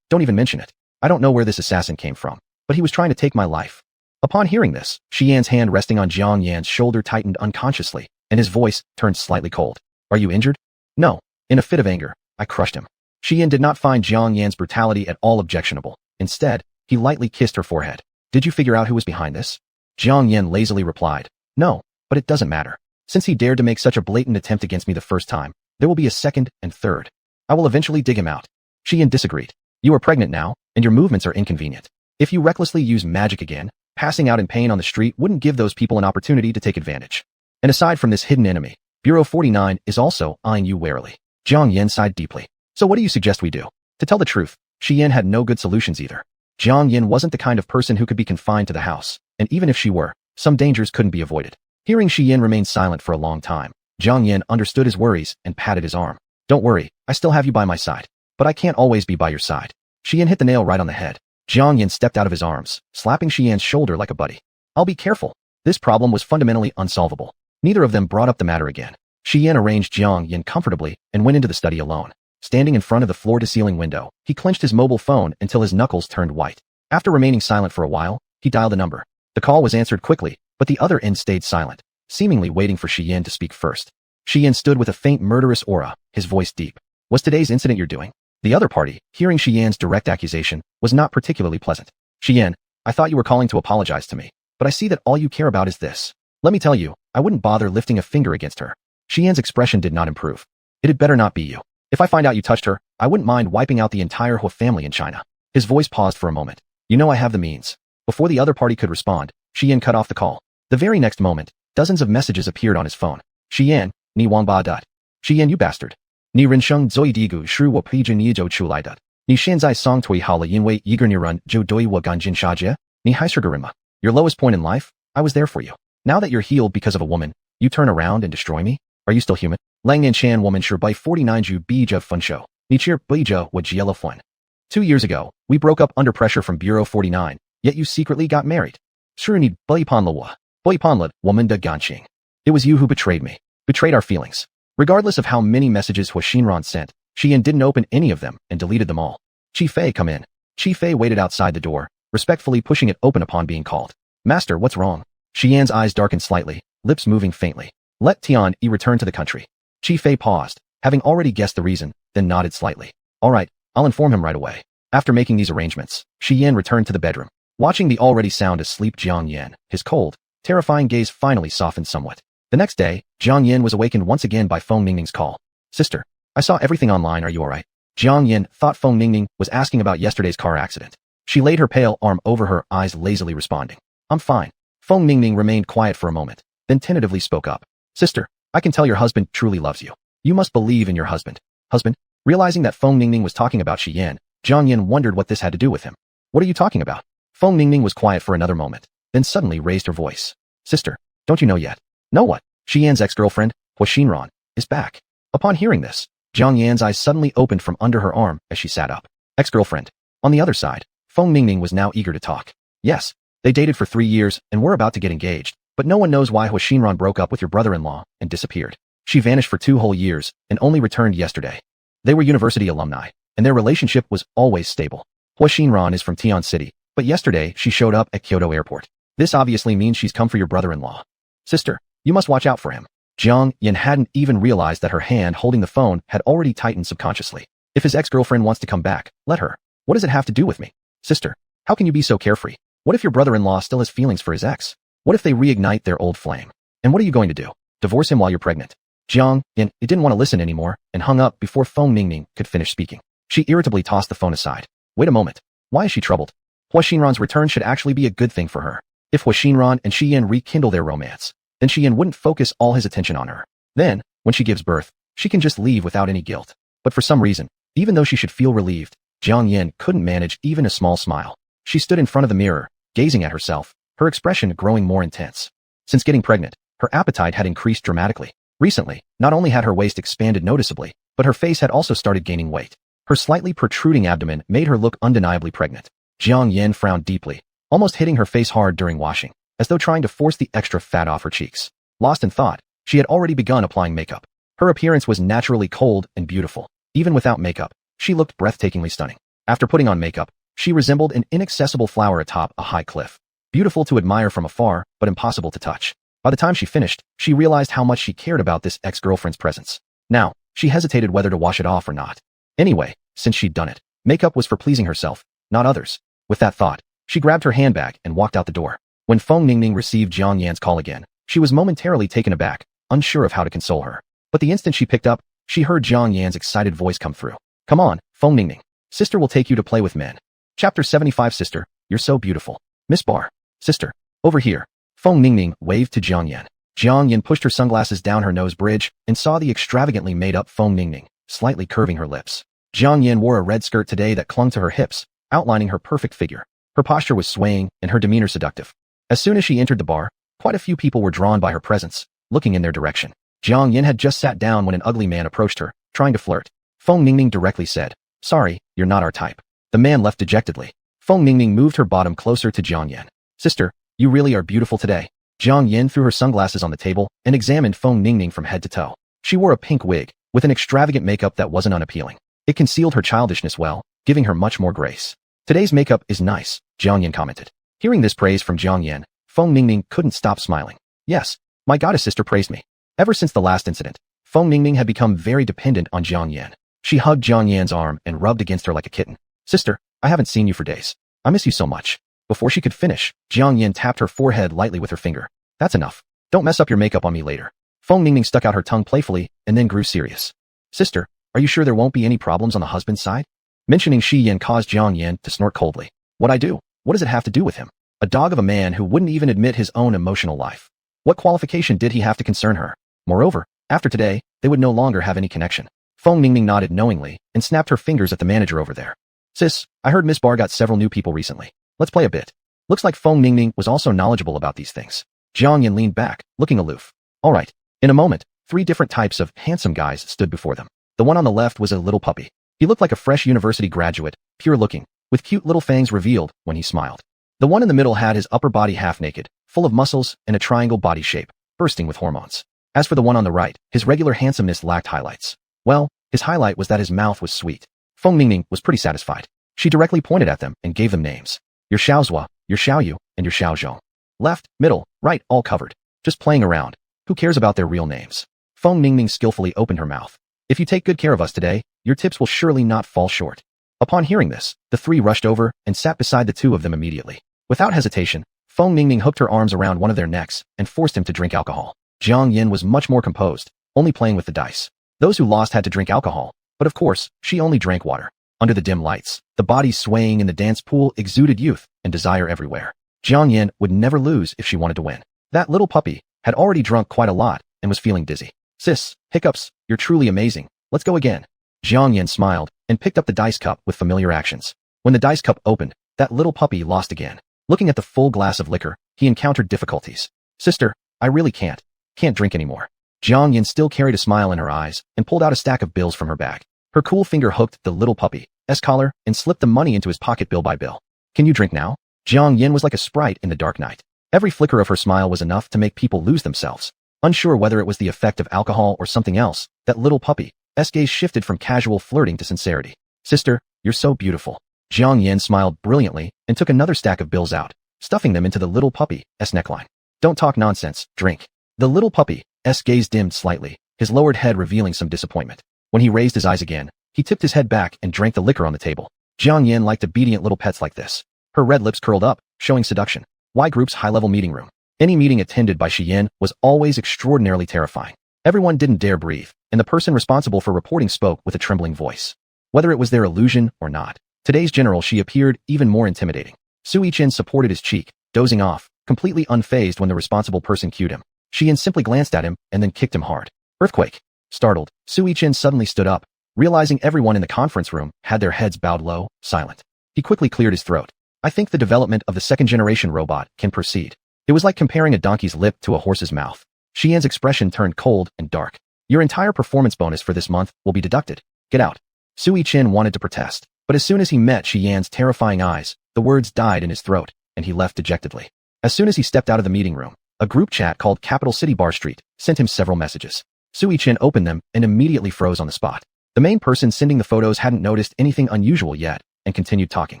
Don't even mention it. I don't know where this assassin came from, but he was trying to take my life." Upon hearing this, Yan's hand resting on Jiang Yan's shoulder tightened unconsciously, and his voice turned slightly cold. "Are you injured?" "No." In a fit of anger, I crushed him. Yan did not find Jiang Yan's brutality at all objectionable. Instead, he lightly kissed her forehead. "Did you figure out who was behind this?" Jiang Yan lazily replied, "No, but it doesn't matter. Since he dared to make such a blatant attempt against me the first time, there will be a second and third. I will eventually dig him out." Yan disagreed. "You are pregnant now, and your movements are inconvenient. If you recklessly use magic again, passing out in pain on the street wouldn't give those people an opportunity to take advantage. And aside from this hidden enemy, Bureau 49 is also eyeing you warily." Jiang Yan sighed deeply. "So what do you suggest we do?" To tell the truth, Yan had no good solutions either. Jiang Yan wasn't the kind of person who could be confined to the house, and even if she were, some dangers couldn't be avoided. Hearing Yan remain silent for a long time, Jiang Yan understood his worries and patted his arm. "Don't worry, I still have you by my side. But I can't always be by your side." Yan hit the nail right on the head. Jiang Yan stepped out of his arms, slapping Yan's shoulder like a buddy. "I'll be careful." This problem was fundamentally unsolvable. Neither of them brought up the matter again. Yan arranged Jiang Yan comfortably and went into the study alone. Standing in front of the floor-to-ceiling window, he clenched his mobile phone until his knuckles turned white. After remaining silent for a while, he dialed a number. The call was answered quickly, but the other end stayed silent, seemingly waiting for Yan to speak first. Yan stood with a faint murderous aura, his voice deep. "Was today's incident your doing?" The other party, hearing Yan's direct accusation, was not particularly pleasant. "Yan, I thought you were calling to apologize to me, but I see that all you care about is this. Let me tell you, I wouldn't bother lifting a finger against her." Yan's expression did not improve. "It had better not be you. If I find out you touched her, I wouldn't mind wiping out the entire Hua family in China." His voice paused for a moment. "You know I have the means." Before the other party could respond, Yan cut off the call. The very next moment, dozens of messages appeared on his phone. "Yan, ni wang ba dut. Yan, you bastard. Ni rensheng zoi digu shu wo pijin yi zhou chu lai dut. Ni shanzai song tui hao le yinwei yiger ni run zhou doi wo ganjin shajie. Ni haishergarima. Your lowest point in life? I was there for you. Now that you're healed because of a woman, you turn around and destroy me? Are you still human? Langnan Chan woman sure by 49 ju bija fun show. Ni cheer bija wa jiela fun. 2 years ago, we broke up under pressure from Bureau 49, yet you secretly got married. Sure ni boipanla woman de ganqing. It was you who betrayed me. Betrayed our feelings. Regardless of how many messages Hua Xinran sent, Yan didn't open any of them and deleted them all. Chi Fei, come in. Chi Fei waited outside the door, respectfully pushing it open upon being called. "Master, what's wrong?" Yan's eyes darkened slightly, lips moving faintly. "Let Tian Yi return to the country." Chi Fei paused, having already guessed the reason, then nodded slightly. "All right, I'll inform him right away." After making these arrangements, Yan returned to the bedroom. Watching the already sound asleep Jiang Yan, his cold, terrifying gaze finally softened somewhat. The next day, Jiang Yan was awakened once again by Feng Ningning's call. "Sister, I saw everything online, are you alright?" Jiang Yan thought Feng Ningning was asking about yesterday's car accident. She laid her pale arm over her eyes, lazily responding, "I'm fine." Feng Ningning remained quiet for a moment, then tentatively spoke up. "Sister, I can tell your husband truly loves you. You must believe in your husband." "Husband?" Realizing that Feng Ningning was talking about Yan, Jiang Yan wondered what this had to do with him. "What are you talking about?" Feng Ningning was quiet for another moment, then suddenly raised her voice. "Sister, don't you know yet?" "Know what?" Yan's ex-girlfriend, Hua Xinran, is back. Upon hearing this, Jiang Yan's eyes suddenly opened from under her arm as she sat up. Ex-girlfriend. On the other side, Feng Ningning was now eager to talk. "Yes, they dated for 3 years and were about to get engaged, but no one knows why Hua Xinran broke up with your brother-in-law and disappeared. She vanished for 2 whole years and only returned yesterday. They were university alumni, and their relationship was always stable. Hua Xinran is from Tian City, but yesterday she showed up at Kyoto Airport. This obviously means she's come for your brother-in-law. Sister, you must watch out for him." Jiang Yan hadn't even realized that her hand holding the phone had already tightened subconsciously. "If his ex-girlfriend wants to come back, let her. What does it have to do with me?" "Sister, How can you be so carefree? What if your brother-in-law still has feelings for his ex? What if they reignite their old flame? And what are you going to do? Divorce him while you're pregnant? Jiang Yin didn't want to listen anymore and hung up before Feng Ningning could finish speaking. She irritably tossed the phone aside. Wait a moment. Why is she troubled? Hua Xinran's return should actually be a good thing for her. If Hua Xinran and Shi Yin rekindle their romance, then Shi Yin wouldn't focus all his attention on her. Then, when she gives birth, she can just leave without any guilt. But for some reason, even though she should feel relieved, Jiang Yin couldn't manage even a small smile. She stood in front of the mirror, gazing at herself, her expression growing more intense. Since getting pregnant, her appetite had increased dramatically. Recently, not only had her waist expanded noticeably, but her face had also started gaining weight. Her slightly protruding abdomen made her look undeniably pregnant. Jiang Yin frowned deeply, almost hitting her face hard during washing, as though trying to force the extra fat off her cheeks. Lost in thought, she had already begun applying makeup. Her appearance was naturally cold and beautiful. Even without makeup, she looked breathtakingly stunning. After putting on makeup, she resembled an inaccessible flower atop a high cliff. Beautiful to admire from afar, but impossible to touch. By the time she finished, she realized how much she cared about this ex-girlfriend's presence. Now, she hesitated whether to wash it off or not. Anyway, since she'd done it, makeup was for pleasing herself, not others. With that thought, she grabbed her handbag and walked out the door. When Feng Ningning received Jiang Yan's call again, she was momentarily taken aback, unsure of how to console her. But the instant she picked up, she heard Jiang Yan's excited voice come through. Come on, Feng Ningning. Sister will take you to play with men. Chapter 75. Sister, you're so beautiful. Miss Bar. Sister, over here. Feng Ningning waved to Jiang Yan. Jiang Yan pushed her sunglasses down her nose bridge and saw the extravagantly made-up Feng Ningning, slightly curving her lips. Jiang Yan wore a red skirt today that clung to her hips, outlining her perfect figure. Her posture was swaying and her demeanor seductive. As soon as she entered the bar, quite a few people were drawn by her presence, looking in their direction. Jiang Yan had just sat down when an ugly man approached her, trying to flirt. Feng Ningning directly said, "Sorry, you're not our type." The man left dejectedly. Feng Ningning moved her bottom closer to Jiang Yan. Sister, you really are beautiful today. Jiang Yan threw her sunglasses on the table and examined Feng Ningning from head to toe. She wore a pink wig, with an extravagant makeup that wasn't unappealing. It concealed her childishness well, giving her much more grace. Today's makeup is nice, Jiang Yan commented. Hearing this praise from Jiang Yan, Feng Ningning couldn't stop smiling. Yes, my goddess sister praised me. Ever since the last incident, Feng Ningning had become very dependent on Jiang Yan. She hugged Jiang Yan's arm and rubbed against her like a kitten. Sister, I haven't seen you for days. I miss you so much. Before she could finish, Jiang Yan tapped her forehead lightly with her finger. That's enough. Don't mess up your makeup on me later. Feng Ningning stuck out her tongue playfully and then grew serious. Sister, are you sure there won't be any problems on the husband's side? Mentioning Shi Yin caused Jiang Yan to snort coldly. What I do? What does it have to do with him? A dog of a man who wouldn't even admit his own emotional life. What qualification did he have to concern her? Moreover, after today, they would no longer have any connection. Feng Ningning nodded knowingly and snapped her fingers at the manager over there. Sis, I heard Miss Bar got several new people recently. Let's play a bit. Looks like Feng Ningning was also knowledgeable about these things. Jiang Yan leaned back, looking aloof. All right. In a moment, 3 different types of handsome guys stood before them. The one on the left was a little puppy. He looked like a fresh university graduate, pure-looking, with cute little fangs revealed when he smiled. The one in the middle had his upper body half-naked, full of muscles and a triangle body shape, bursting with hormones. As for the one on the right, his regular handsomeness lacked highlights. Well, his highlight was that his mouth was sweet. Feng Ningning was pretty satisfied. She directly pointed at them and gave them names. Your Xiaozhua, your Xiaoyu, and your Xiaozhong. Left, middle, right, all covered. Just playing around. Who cares about their real names? Feng Ningning skillfully opened her mouth. If you take good care of us today, your tips will surely not fall short. Upon hearing this, the 3 rushed over and sat beside the 2 of them immediately. Without hesitation, Feng Ningning hooked her arms around one of their necks and forced him to drink alcohol. Jiang Yin was much more composed, only playing with the dice. Those who lost had to drink alcohol, but of course, she only drank water. Under the dim lights, the bodies swaying in the dance pool exuded youth and desire everywhere. Jiang Yin would never lose if she wanted to win. That little puppy had already drunk quite a lot and was feeling dizzy. Sis, hiccups, you're truly amazing. Let's go again. Jiang Yin smiled and picked up the dice cup with familiar actions. When the dice cup opened, that little puppy lost again. Looking at the full glass of liquor, he encountered difficulties. Sister, I really can't drink anymore. Jiang Yin still carried a smile in her eyes and pulled out a stack of bills from her bag. Her cool finger hooked the little puppy's collar and slipped the money into his pocket bill by bill. Can you drink now? Jiang Yin was like a sprite in the dark night. Every flicker of her smile was enough to make people lose themselves. Unsure whether it was the effect of alcohol or something else, that little puppy's gaze shifted from casual flirting to sincerity. Sister, you're so beautiful. Jiang Yin smiled brilliantly and took another stack of bills out, stuffing them into the little puppy's neckline. Don't talk nonsense, drink. The little puppy's gaze dimmed slightly, his lowered head revealing some disappointment. When he raised his eyes again, he tipped his head back and drank the liquor on the table. Jiang Yin liked obedient little pets like this. Her red lips curled up, showing seduction. Y Group's high-level meeting room. Any meeting attended by Shi Yan was always extraordinarily terrifying. Everyone didn't dare breathe, and the person responsible for reporting spoke with a trembling voice. Whether it was their illusion or not, today's general Shi appeared even more intimidating. Su Yichen supported his cheek, dozing off, completely unfazed when the responsible person cued him. Shi Yan simply glanced at him and then kicked him hard. Earthquake. Startled, Su Yichen suddenly stood up, realizing everyone in the conference room had their heads bowed low, silent. He quickly cleared his throat. I think the development of the second-generation robot can proceed. It was like comparing a donkey's lip to a horse's mouth. Shi Yan's expression turned cold and dark. Your entire performance bonus for this month will be deducted. Get out. Su Yichen wanted to protest, but as soon as he met Shi Yan's terrifying eyes, the words died in his throat, and he left dejectedly. As soon as he stepped out of the meeting room, a group chat called Capital City Bar Street sent him several messages. Su Yichen opened them and immediately froze on the spot. The main person sending the photos hadn't noticed anything unusual yet and continued talking.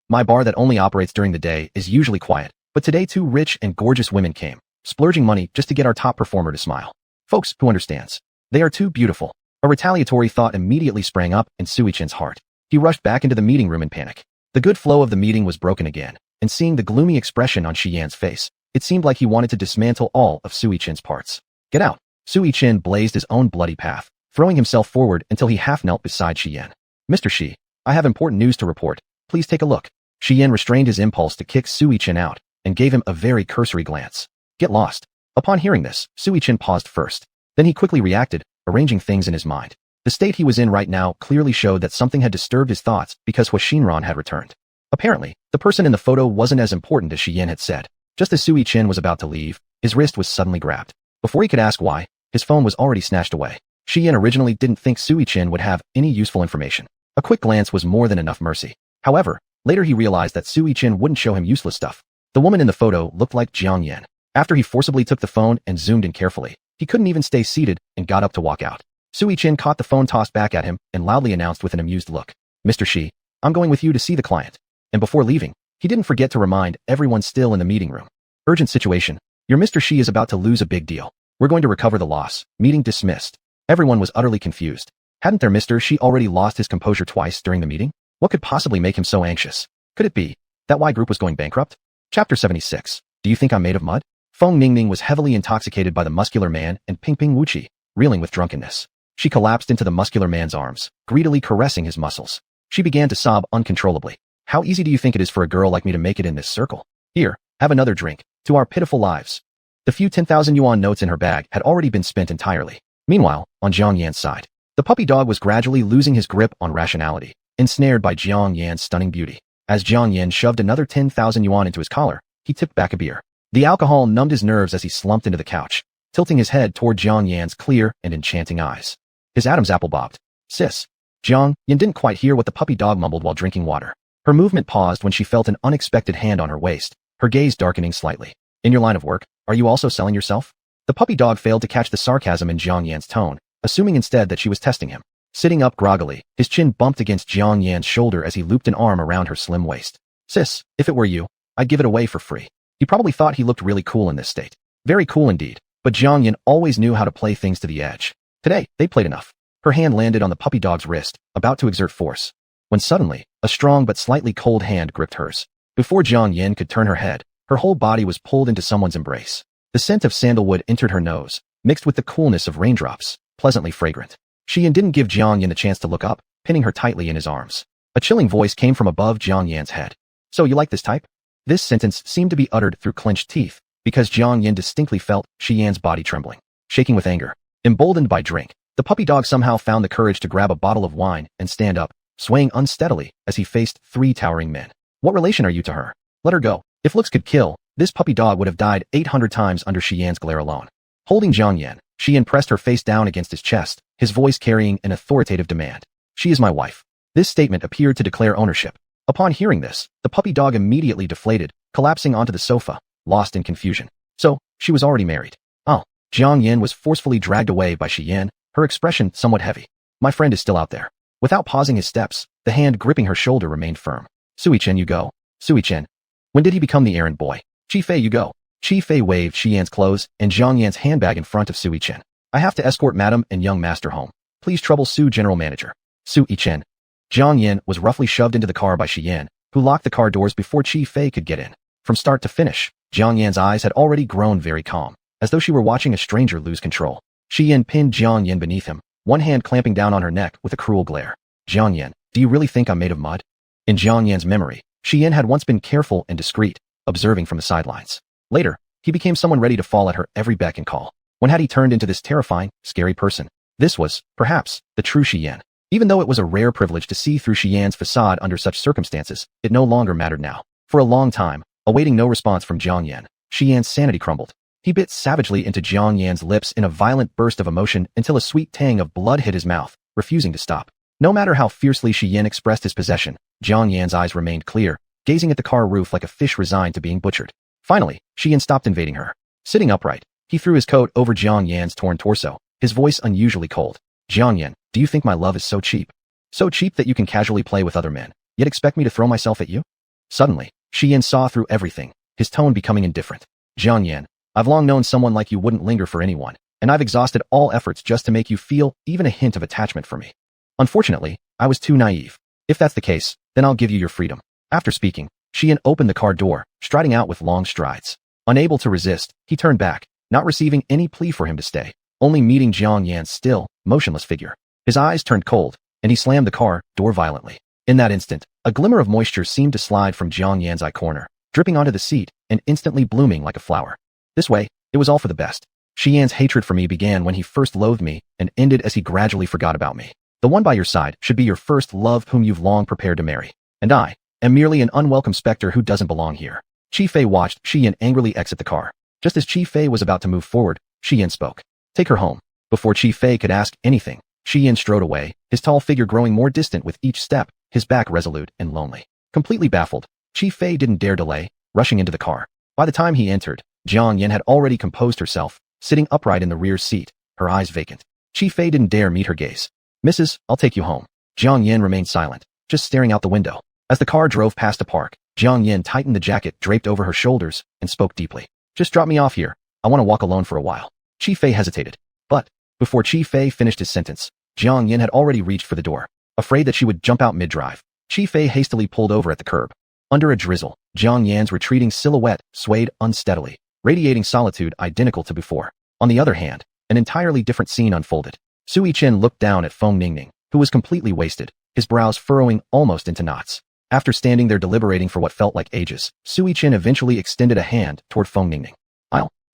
My bar that only operates during the day is usually quiet, but today 2 rich and gorgeous women came, splurging money just to get our top performer to smile. Folks, who understands? They are too beautiful. A retaliatory thought immediately sprang up in Su Yichen's heart. He rushed back into the meeting room in panic. The good flow of the meeting was broken again, and seeing the gloomy expression on Shi Yan's face, it seemed like he wanted to dismantle all of Su Yichen's parts. Get out. Su Yichen blazed his own bloody path, throwing himself forward until he half knelt beside Shi Yan. Mr. Shi, I have important news to report. Please take a look. Shi Yan restrained his impulse to kick Su Yichen out and gave him a very cursory glance. Get lost. Upon hearing this, Su Yichen paused first. Then he quickly reacted, arranging things in his mind. The state he was in right now clearly showed that something had disturbed his thoughts because Hua Xinran had returned. Apparently, the person in the photo wasn't as important as Shi Yan had said. Just as Su Yichen was about to leave, his wrist was suddenly grabbed. Before he could ask why, his phone was already snatched away. Shi Yan originally didn't think Su Yichen would have any useful information. A quick glance was more than enough mercy. However, later he realized that Su Yichen wouldn't show him useless stuff. The woman in the photo looked like Jiang Yan. After he forcibly took the phone and zoomed in carefully, he couldn't even stay seated and got up to walk out. Su Yichen caught the phone tossed back at him and loudly announced with an amused look, Mr. Shi, I'm going with you to see the client. And before leaving, he didn't forget to remind everyone still in the meeting room. Urgent situation. Your Mr. Shi is about to lose a big deal. We're going to recover the loss. Meeting dismissed. Everyone was utterly confused. Hadn't their Mr. Shi already lost his composure twice during the meeting? What could possibly make him so anxious? Could it be that Y Group was going bankrupt? Chapter 76. Do you think I'm made of mud? Feng Ningning was heavily intoxicated by the muscular man and Ping Ping Wuqi, reeling with drunkenness. She collapsed into the muscular man's arms, greedily caressing his muscles. She began to sob uncontrollably. How easy do you think it is for a girl like me to make it in this circle? Here, have another drink. To our pitiful lives. The few 10,000 yuan notes in her bag had already been spent entirely. Meanwhile, on Jiang Yan's side, the puppy dog was gradually losing his grip on rationality, ensnared by Jiang Yan's stunning beauty. As Jiang Yan shoved another 10,000 yuan into his collar, he tipped back a beer. The alcohol numbed his nerves as he slumped into the couch, tilting his head toward Jiang Yan's clear and enchanting eyes. His Adam's apple bobbed. Sis. Jiang Yan didn't quite hear what the puppy dog mumbled while drinking water. Her movement paused when she felt an unexpected hand on her waist, her gaze darkening slightly. In your line of work, are you also selling yourself? The puppy dog failed to catch the sarcasm in Jiang Yan's tone, assuming instead that she was testing him. Sitting up groggily, his chin bumped against Jiang Yan's shoulder as he looped an arm around her slim waist. Sis, if it were you, I'd give it away for free. He probably thought he looked really cool in this state. Very cool indeed, but Jiang Yan always knew how to play things to the edge. Today, they played enough. Her hand landed on the puppy dog's wrist, about to exert force, when suddenly, a strong but slightly cold hand gripped hers. Before Jiang Yan could turn her head, her whole body was pulled into someone's embrace. The scent of sandalwood entered her nose, mixed with the coolness of raindrops, pleasantly fragrant. Shi Yan didn't give Jiang Yan a chance to look up, pinning her tightly in his arms. A chilling voice came from above Jiang Yan's head. So you like this type? This sentence seemed to be uttered through clenched teeth, because Jiang Yan distinctly felt Shi Yan's body trembling, shaking with anger. Emboldened by drink, the puppy dog somehow found the courage to grab a bottle of wine and stand up, swaying unsteadily as he faced 3 towering men. What relation are you to her? Let her go. If looks could kill, this puppy dog would have died 800 times under Shi Yan's glare alone. Holding Jiang Yan, Shi Yan pressed her face down against his chest, his voice carrying an authoritative demand. She is my wife. This statement appeared to declare ownership. Upon hearing this, the puppy dog immediately deflated, collapsing onto the sofa, lost in confusion. So, she was already married. Oh. Jiang Yan was forcefully dragged away by Shi Yan, her expression somewhat heavy. My friend is still out there. Without pausing his steps, the hand gripping her shoulder remained firm. Su Yichen, you go. Su Yichen. When did he become the errand boy? Chi Fei, you go. Chi Fei waved Shi Yan's clothes and Jiang Yan's handbag in front of Su Yichen. I have to escort Madam and young master home. Please trouble Su General Manager. Su Yichen. Jiang Yan was roughly shoved into the car by Shi Yan, who locked the car doors before Chi Fei could get in. From start to finish, Jiang Yan's eyes had already grown very calm, as though she were watching a stranger lose control. Shi Yan pinned Jiang Yan beneath him, one hand clamping down on her neck with a cruel glare. Jiang Yan, do you really think I'm made of mud? In Jiang Yan's memory, Shi Yan had once been careful and discreet, observing from the sidelines. Later, he became someone ready to fall at her every beck and call. When had he turned into this terrifying, scary person? This was, perhaps, the true Shi Yan. Even though it was a rare privilege to see through Shi Yan's facade under such circumstances, it no longer mattered now. For a long time, awaiting no response from Jiang Yan, Shi Yan's sanity crumbled. He bit savagely into Jiang Yan's lips in a violent burst of emotion until a sweet tang of blood hit his mouth, refusing to stop. No matter how fiercely Shi Yan expressed his possession, Jiang Yan's eyes remained clear, gazing at the car roof like a fish resigned to being butchered. Finally, Shi Yan stopped invading her. Sitting upright, he threw his coat over Jiang Yan's torn torso, his voice unusually cold. Jiang Yan, do you think my love is so cheap? So cheap that you can casually play with other men, yet expect me to throw myself at you? Suddenly, Shi Yan saw through everything, his tone becoming indifferent. Jiang Yan, I've long known someone like you wouldn't linger for anyone, and I've exhausted all efforts just to make you feel even a hint of attachment for me. Unfortunately, I was too naive. If that's the case, then I'll give you your freedom. After speaking, Shi Yan opened the car door, striding out with long strides. Unable to resist, he turned back, not receiving any plea for him to stay, only meeting Jiang Yan's still, motionless figure. His eyes turned cold, and he slammed the car door violently. In that instant, a glimmer of moisture seemed to slide from Jiang Yan's eye corner, dripping onto the seat and instantly blooming like a flower. This way, it was all for the best. Shi Yan's hatred for me began when he first loathed me and ended as he gradually forgot about me. The one by your side should be your first love whom you've long prepared to marry. And I am merely an unwelcome specter who doesn't belong here. Chi Fei watched Shi Yan angrily exit the car. Just as Chi Fei was about to move forward, Shi Yan spoke. Take her home. Before Chi Fei could ask anything, Shi Yan strode away, his tall figure growing more distant with each step, his back resolute and lonely. Completely baffled, Chi Fei didn't dare delay, rushing into the car. By the time he entered, Jiang Yan had already composed herself, sitting upright in the rear seat, her eyes vacant. Chi Fei didn't dare meet her gaze. Mrs., I'll take you home. Jiang Yan remained silent, just staring out the window. As the car drove past a park, Jiang Yan tightened the jacket draped over her shoulders and spoke deeply. Just drop me off here. I want to walk alone for a while. Chi Fei hesitated. But, before Chi Fei finished his sentence, Jiang Yan had already reached for the door. Afraid that she would jump out mid-drive, Chi Fei hastily pulled over at the curb. Under a drizzle, Jiang Yan's retreating silhouette swayed unsteadily, radiating solitude identical to before. On the other hand, an entirely different scene unfolded. Sui Chen looked down at Feng Ningning, who was completely wasted, his brows furrowing almost into knots. After standing there deliberating for what felt like ages, Sui Chen eventually extended a hand toward Feng Ningning.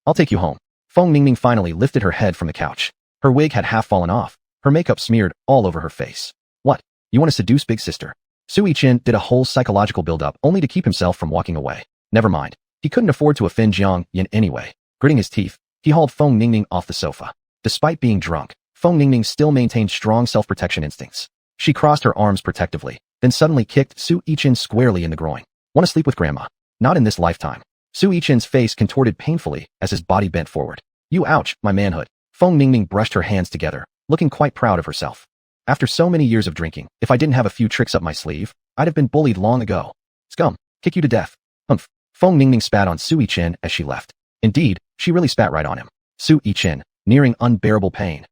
I'll take you home. Feng Ningning finally lifted her head from the couch. Her wig had half fallen off, her makeup smeared all over her face. What? You want to seduce big sister? Sui Chen did a whole psychological build-up only to keep himself from walking away. Never mind. He couldn't afford to offend Jiang Yan anyway. Gritting his teeth, he hauled Feng Ningning off the sofa. Despite being drunk, Feng Ningning still maintained strong self-protection instincts. She crossed her arms protectively, then suddenly kicked Sui Chen squarely in the groin. Want to sleep with grandma? Not in this lifetime. Sui Chen's face contorted painfully as his body bent forward. You ouch, my manhood. Feng Ningning brushed her hands together, looking quite proud of herself. After so many years of drinking, if I didn't have a few tricks up my sleeve, I'd have been bullied long ago. Scum, kick you to death. Humph. Feng Ningning spat on Sui Chen as she left. Indeed, she really spat right on him. Sui Chen, nearing unbearable pain.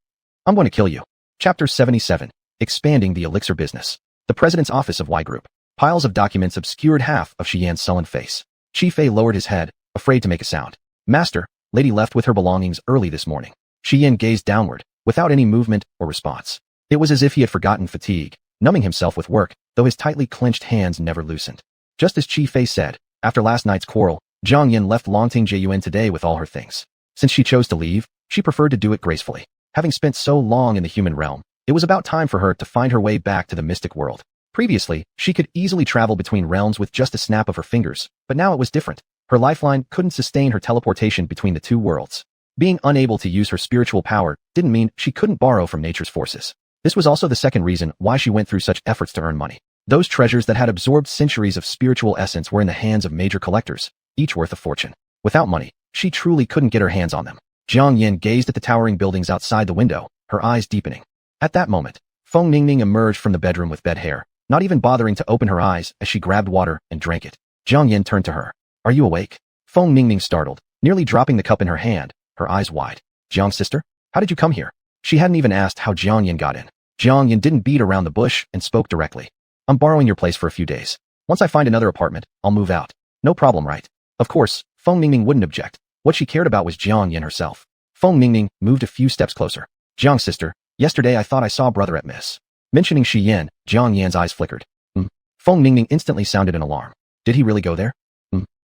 I'm going to kill you. Chapter 77. Expanding the elixir business. The president's office of Y Group. Piles of documents obscured half of Shi Yan's sullen face. Chi Fei lowered his head, afraid to make a sound. Master, lady left with her belongings early this morning. Shi Yan gazed downward, without any movement or response. It was as if he had forgotten fatigue, numbing himself with work, though his tightly clenched hands never loosened. Just as Chi Fei said, after last night's quarrel, Jiang Yan left Longting Jun today with all her things. Since she chose to leave, she preferred to do it gracefully. Having spent so long in the human realm, it was about time for her to find her way back to the mystic world. Previously, she could easily travel between realms with just a snap of her fingers, but now it was different. Her lifeline couldn't sustain her teleportation between the two worlds. Being unable to use her spiritual power didn't mean she couldn't borrow from nature's forces. This was also the second reason why she went through such efforts to earn money. Those treasures that had absorbed centuries of spiritual essence were in the hands of major collectors, each worth a fortune. Without money, she truly couldn't get her hands on them. Jiang Yan gazed at the towering buildings outside the window, her eyes deepening. At that moment, Feng Ningning emerged from the bedroom with bed hair, not even bothering to open her eyes as she grabbed water and drank it. Jiang Yan turned to her. Are you awake? Feng Ningning startled, nearly dropping the cup in her hand, her eyes wide. Jiang's sister? How did you come here? She hadn't even asked how Jiang Yan got in. Jiang Yan didn't beat around the bush and spoke directly. I'm borrowing your place for a few days. Once I find another apartment, I'll move out. No problem, right? Of course, Feng Ningning wouldn't object. What she cared about was Jiang Yan herself. Feng Ningning moved a few steps closer. Jiang's sister, yesterday I thought I saw brother at Miss. Mentioning Shi Yan, Jiang Yan's eyes flickered. Feng Ningning instantly sounded an alarm. Did he really go there?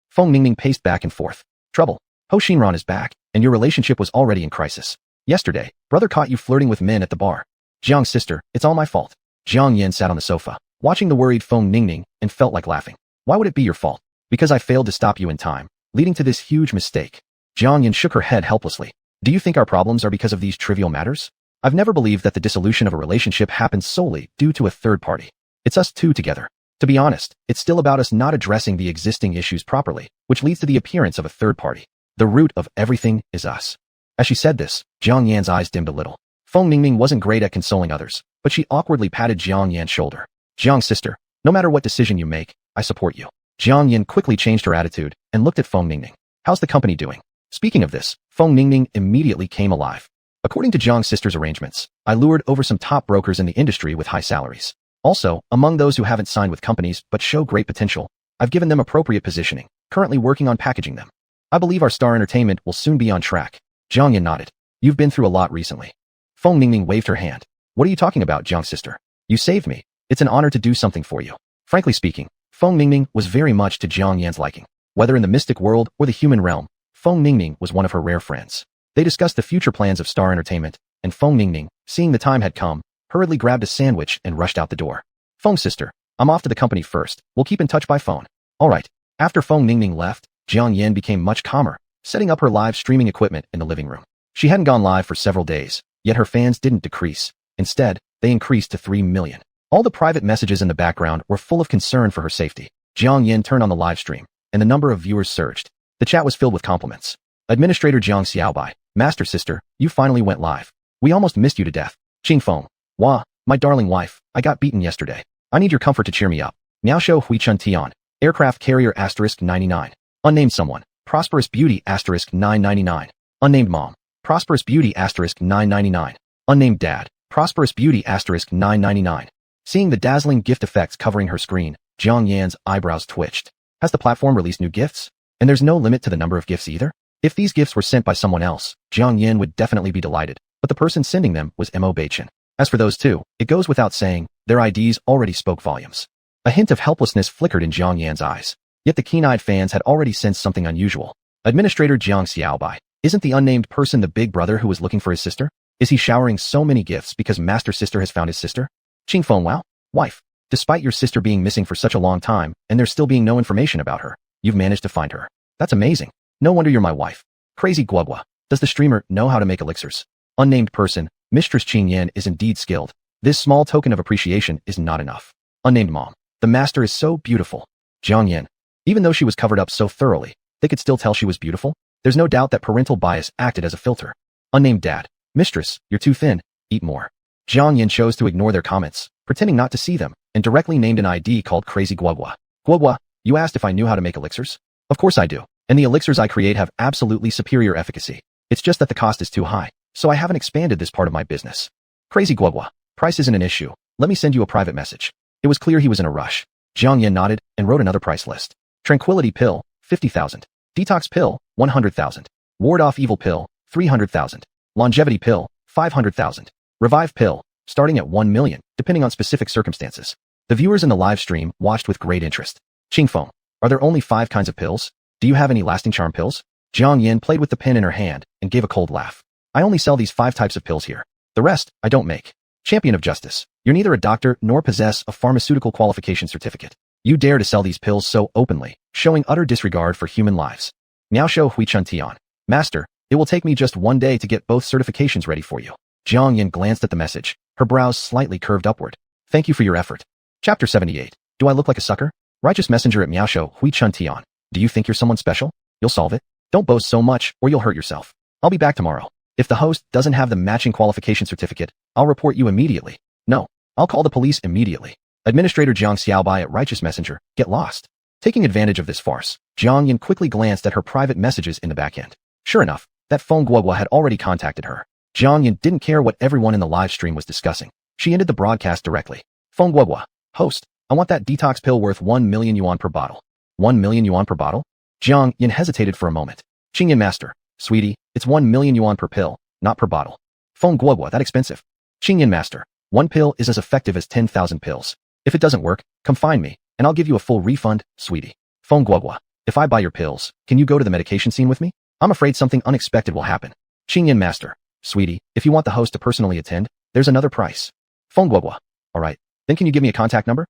Feng Ningning paced back and forth. Trouble. Ho Shinran is back, and your relationship was already in crisis. Yesterday, brother caught you flirting with men at the bar. Jiang's sister, it's all my fault. Jiang Yan sat on the sofa, watching the worried Feng Ningning, and felt like laughing. Why would it be your fault? Because I failed to stop you in time, leading to this huge mistake. Jiang Yan shook her head helplessly. Do you think our problems are because of these trivial matters? I've never believed that the dissolution of a relationship happens solely due to a third party. It's us two together. To be honest, it's still about us not addressing the existing issues properly, which leads to the appearance of a third party. The root of everything is us. As she said this, Jiang Yan's eyes dimmed a little. Feng Ningning wasn't great at consoling others, but she awkwardly patted Jiang Yan's shoulder. Jiang's sister, no matter what decision you make, I support you. Jiang Yan quickly changed her attitude and looked at Feng Ningning. How's the company doing? Speaking of this, Feng Ningning immediately came alive. According to Jiang's sister's arrangements, I lured over some top brokers in the industry with high salaries. Also, among those who haven't signed with companies but show great potential, I've given them appropriate positioning, currently working on packaging them. I believe our Star Entertainment will soon be on track. Jiang Yan nodded. You've been through a lot recently. Feng Ningning waved her hand. What are you talking about, Jiang's sister? You saved me. It's an honor to do something for you. Frankly speaking, Feng Ningning was very much to Jiang Yan's liking. Whether in the mystic world or the human realm, Feng Ningning was one of her rare friends. They discussed the future plans of Star Entertainment, and Feng Ningning, seeing the time had come, hurriedly grabbed a sandwich and rushed out the door. Feng's sister, I'm off to the company first. We'll keep in touch by phone. All right. After Feng Ningning left, Jiang Yan became much calmer, setting up her live streaming equipment in the living room. She hadn't gone live for several days, yet her fans didn't decrease. Instead, they increased to 3 million. All the private messages in the background were full of concern for her safety. Jiang Yan turned on the live stream, and the number of viewers surged. The chat was filled with compliments. Administrator Jiang Xiaobai, Master Sister, you finally went live. We almost missed you to death. Qing Feng, Wah, my darling wife, I got beaten yesterday. I need your comfort to cheer me up. Niaoshou Huichun Tian, Aircraft Carrier *99. Unnamed someone, Prosperous Beauty *999. Unnamed mom, Prosperous Beauty *999. Unnamed dad, Prosperous Beauty *999. Seeing the dazzling gift effects covering her screen, Jiang Yan's eyebrows twitched. Has the platform released new gifts? And there's no limit to the number of gifts either? If these gifts were sent by someone else, Jiang Yan would definitely be delighted, but the person sending them was Mo Beichen. As for those two, it goes without saying, their IDs already spoke volumes. A hint of helplessness flickered in Jiang Yan's eyes. Yet the keen-eyed fans had already sensed something unusual. Administrator Jiang Xiaobai, isn't the unnamed person the big brother who was looking for his sister? Is he showering so many gifts because Master Sister has found his sister? Qing Feng, wow, wife, despite your sister being missing for such a long time, and there still being no information about her, you've managed to find her. That's amazing. No wonder you're my wife. Crazy Guagua. Does the streamer know how to make elixirs? Unnamed person, Mistress Qing Yan is indeed skilled. This small token of appreciation is not enough. Unnamed mom. The master is so beautiful. Jiang Yan. Even though she was covered up so thoroughly, they could still tell she was beautiful. There's no doubt that parental bias acted as a filter. Unnamed dad. Mistress, you're too thin. Eat more. Jiang Yan chose to ignore their comments, pretending not to see them, and directly named an ID called Crazy Guagua. Guagua, you asked if I knew how to make elixirs? Of course I do. And the elixirs I create have absolutely superior efficacy. It's just that the cost is too high, so I haven't expanded this part of my business. Crazy Guagua. Price isn't an issue. Let me send you a private message. It was clear he was in a rush. Jiang Yan nodded and wrote another price list. Tranquility pill, 50,000. Detox pill, 100,000. Ward off evil pill, 300,000. Longevity pill, 500,000. Revive pill, starting at 1 million, depending on specific circumstances. The viewers in the live stream watched with great interest. Qing Feng, are there only 5 kinds of pills? Do you have any lasting charm pills? Jiang Yan played with the pen in her hand and gave a cold laugh. I only sell these 5 types of pills here. The rest, I don't make. Champion of justice, you're neither a doctor nor possess a pharmaceutical qualification certificate. You dare to sell these pills so openly, showing utter disregard for human lives. Niaoshou Huichun Tian. Master, it will take me just 1 day to get both certifications ready for you. Jiang Yan glanced at the message, her brows slightly curved upward. Thank you for your effort. Chapter 78. Do I look like a sucker? Righteous messenger at Miaoshou Huichun Tian. Do you think you're someone special? You'll solve it. Don't boast so much, or you'll hurt yourself. I'll be back tomorrow. If the host doesn't have the matching qualification certificate, I'll report you immediately. No, I'll call the police immediately. Administrator Jiang Xiaobai at Righteous Messenger, get lost. Taking advantage of this farce, Jiang Yan quickly glanced at her private messages in the back end. Sure enough, that Feng Guogua had already contacted her. Jiang Yan didn't care what everyone in the live stream was discussing. She ended the broadcast directly. Feng Guogua, host, I want that detox pill worth 1 million yuan per bottle. 1 million yuan per bottle? Jiang Yin hesitated for a moment. Qingyan master, sweetie, it's 1 million yuan per pill, not per bottle. Feng Guogua, that expensive. Qingyan master, one pill is as effective as 10,000 pills. If it doesn't work, come find me, and I'll give you a full refund, sweetie. Feng Guogua, if I buy your pills, can you go to the medication scene with me? I'm afraid something unexpected will happen. Qingyan master, sweetie, if you want the host to personally attend, there's another price. Feng Guogua, alright, then can you give me a contact number?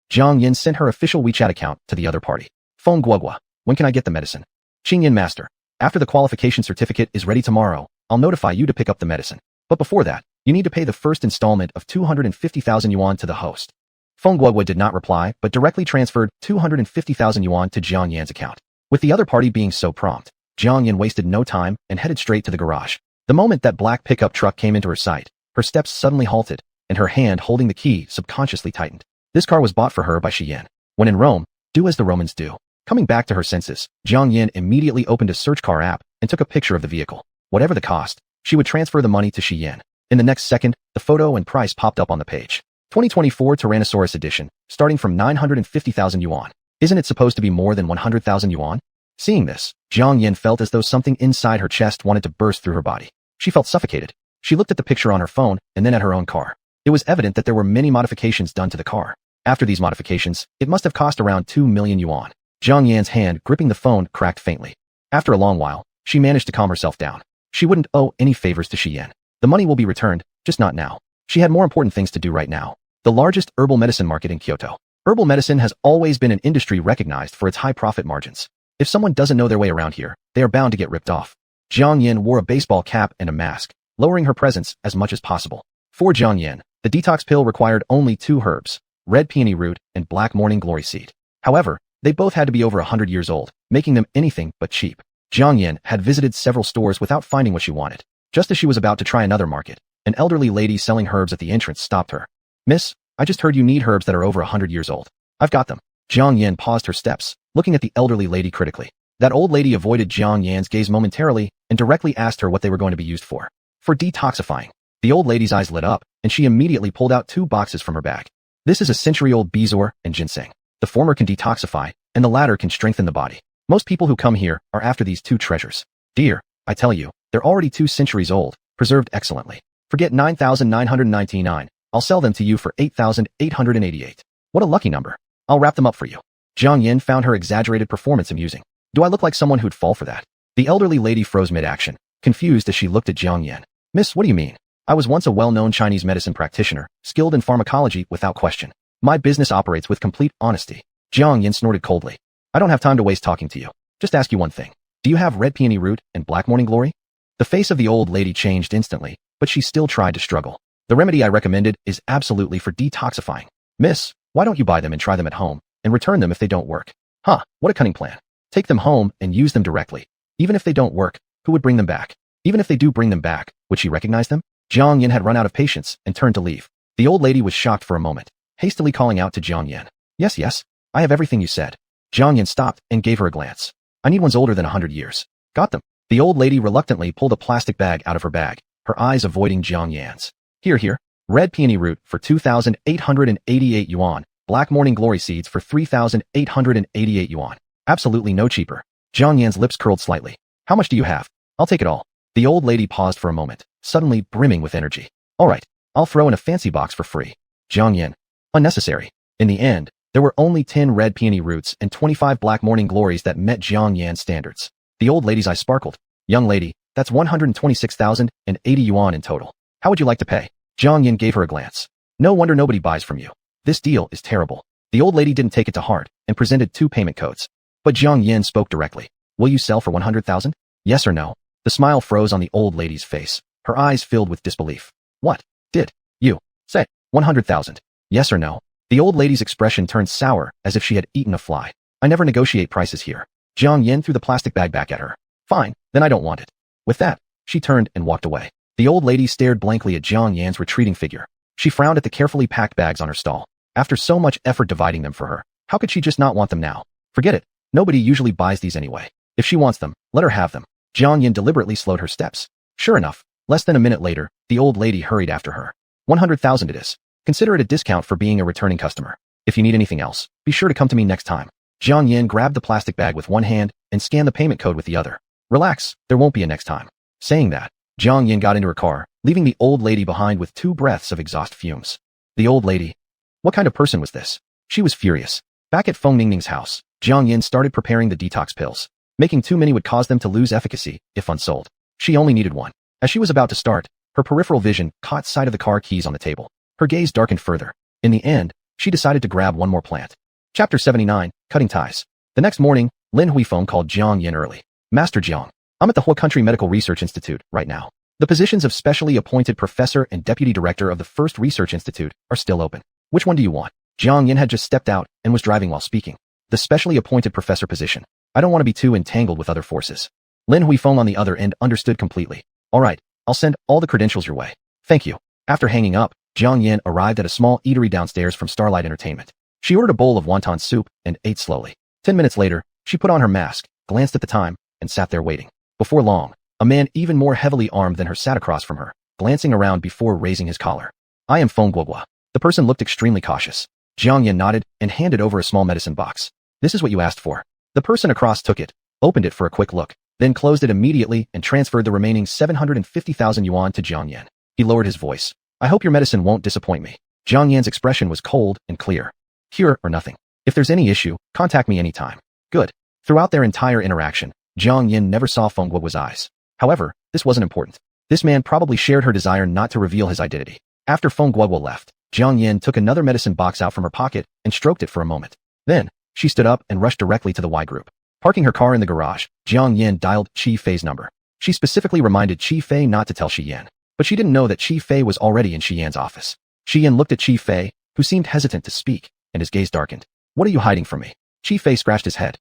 Jiang Yin sent her official WeChat account to the other party. Feng Guogua, when can I get the medicine? Qingyan master, after the qualification certificate is ready tomorrow, I'll notify you to pick up the medicine. But before that, you need to pay the first installment of 250,000 yuan to the host. Feng Guogua did not reply, but directly transferred 250,000 yuan to Jiang Yan's account. With the other party being so prompt, Jiang Yan wasted no time and headed straight to the garage. The moment that black pickup truck came into her sight, her steps suddenly halted, and her hand holding the key subconsciously tightened. This car was bought for her by Shi Yan. When in Rome, do as the Romans do. Coming back to her senses, Jiang Yan immediately opened a search car app and took a picture of the vehicle. Whatever the cost, she would transfer the money to Shi Yan. In the next second, the photo and price popped up on the page. 2024 Tyrannosaurus edition, starting from 950,000 yuan. Isn't it supposed to be more than 100,000 yuan? Seeing this, Jiang Yan felt as though something inside her chest wanted to burst through her body. She felt suffocated. She looked at the picture on her phone and then at her own car. It was evident that there were many modifications done to the car. After these modifications, it must have cost around 2 million yuan. Jiang Yan's hand gripping the phone cracked faintly. After a long while, she managed to calm herself down. She wouldn't owe any favors to Shi Yan. The money will be returned, just not now. She had more important things to do right now. The largest herbal medicine market in Kyoto. Herbal medicine has always been an industry recognized for its high profit margins. If someone doesn't know their way around here, they are bound to get ripped off. Jiang Yan wore a baseball cap and a mask, lowering her presence as much as possible. For Jiang Yan, the detox pill required only 2 herbs, red peony root and black morning glory seed. However, they both had to be over 100 years old, making them anything but cheap. Jiang Yan had visited several stores without finding what she wanted. Just as she was about to try another market, an elderly lady selling herbs at the entrance stopped her. Miss, I just heard you need herbs that are over 100 years old. I've got them. Jiang Yan paused her steps, looking at the elderly lady critically. That old lady avoided Jiang Yan's gaze momentarily and directly asked her what they were going to be used for. For detoxifying. The old lady's eyes lit up, and she immediately pulled out 2 boxes from her bag. This is a century-old bezoar and ginseng. The former can detoxify, and the latter can strengthen the body. Most people who come here are after these 2 treasures. Dear, I tell you, they're already 2 centuries old, preserved excellently. Forget 9,999. I'll sell them to you for 8,888. What a lucky number. I'll wrap them up for you. Jiang Yan found her exaggerated performance amusing. Do I look like someone who'd fall for that? The elderly lady froze mid-action, confused as she looked at Jiang Yan. Miss, what do you mean? I was once a well-known Chinese medicine practitioner, skilled in pharmacology without question. My business operates with complete honesty. Jiang Yan snorted coldly. I don't have time to waste talking to you. Just ask you one thing. Do you have red peony root and black morning glory? The face of the old lady changed instantly, but she still tried to struggle. The remedy I recommended is absolutely for detoxifying. Miss, why don't you buy them and try them at home, and return them if they don't work? Huh, what a cunning plan. Take them home and use them directly. Even if they don't work, who would bring them back? Even if they do bring them back, would she recognize them? Jiang Yan had run out of patience and turned to leave. The old lady was shocked for a moment, hastily calling out to Jiang Yan. Yes, I have everything you said. Jiang Yan stopped and gave her a glance. I need ones older than 100 years. Got them. The old lady reluctantly pulled a plastic bag out of her bag, her eyes avoiding Jiang Yan's. Here. Red peony root for 2,888 yuan. Black morning glory seeds for 3,888 yuan. Absolutely no cheaper. Jiang Yan's lips curled slightly. How much do you have? I'll take it all. The old lady paused for a moment, suddenly brimming with energy. All right, I'll throw in a fancy box for free. Jiang Yan. Unnecessary. In the end, there were only 10 red peony roots and 25 black morning glories that met Jiang Yan's standards. The old lady's eyes sparkled. Young lady, that's 126,080 yuan in total. How would you like to pay? Jiang Yan gave her a glance. No wonder nobody buys from you. This deal is terrible. The old lady didn't take it to heart and presented 2 payment codes. But Jiang Yan spoke directly. Will you sell for 100,000? Yes or no? The smile froze on the old lady's face. Her eyes filled with disbelief. What? Did you say 100,000? Yes or no? The old lady's expression turned sour as if she had eaten a fly. I never negotiate prices here. Jiang Yan threw the plastic bag back at her. Fine, then I don't want it. With that, she turned and walked away. The old lady stared blankly at Jiang Yan's retreating figure. She frowned at the carefully packed bags on her stall. After so much effort dividing them for her, how could she just not want them now? Forget it. Nobody usually buys these anyway. If she wants them, let her have them. Jiang Yan deliberately slowed her steps. Sure enough, less than a minute later, the old lady hurried after her. 100,000 it is. Consider it a discount for being a returning customer. If you need anything else, be sure to come to me next time. Jiang Yin grabbed the plastic bag with one hand and scanned the payment code with the other. Relax, there won't be a next time. Saying that, Jiang Yin got into her car, leaving the old lady behind with 2 breaths of exhaust fumes. The old lady? What kind of person was this? She was furious. Back at Feng Ningning's house, Jiang Yin started preparing the detox pills. Making too many would cause them to lose efficacy if unsold. She only needed one. As she was about to start, her peripheral vision caught sight of the car keys on the table. Her gaze darkened further. In the end, she decided to grab one more plant. Chapter 79, Cutting Ties. The next morning, Lin Huifeng called Jiang Yin early. Master Jiang, I'm at the Whole Country Medical Research Institute right now. The positions of specially appointed professor and deputy director of the first research institute are still open. Which one do you want? Jiang Yin had just stepped out and was driving while speaking. The specially appointed professor position. I don't want to be too entangled with other forces. Lin Huifeng on the other end understood completely. All right, I'll send all the credentials your way. Thank you. After hanging up, Jiang Yin arrived at a small eatery downstairs from Starlight Entertainment. She ordered a bowl of wonton soup and ate slowly. 10 minutes later, she put on her mask, glanced at the time, and sat there waiting. Before long, a man even more heavily armed than her sat across from her, glancing around before raising his collar. I am Feng Guogua. The person looked extremely cautious. Jiang Yin nodded and handed over a small medicine box. This is what you asked for. The person across took it, opened it for a quick look, then closed it immediately and transferred the remaining 750,000 yuan to Jiang Yin. He lowered his voice. I hope your medicine won't disappoint me. Jiang Yin's expression was cold and clear. Cure or nothing. If there's any issue, contact me anytime. Good. Throughout their entire interaction, Jiang Yin never saw Feng Guogua's eyes. However, this wasn't important. This man probably shared her desire not to reveal his identity. After Feng Guogua left, Jiang Yin took another medicine box out from her pocket and stroked it for a moment. Then, she stood up and rushed directly to the Y group. Parking her car in the garage, Jiang Yin dialed Qi Fei's number. She specifically reminded Qi Fei not to tell Shi Yan. But she didn't know that Qi Fei was already in Shi Yan's office. Shi Yan looked at Qi Fei, who seemed hesitant to speak, and his gaze darkened. What are you hiding from me? Qi Fei scratched his head.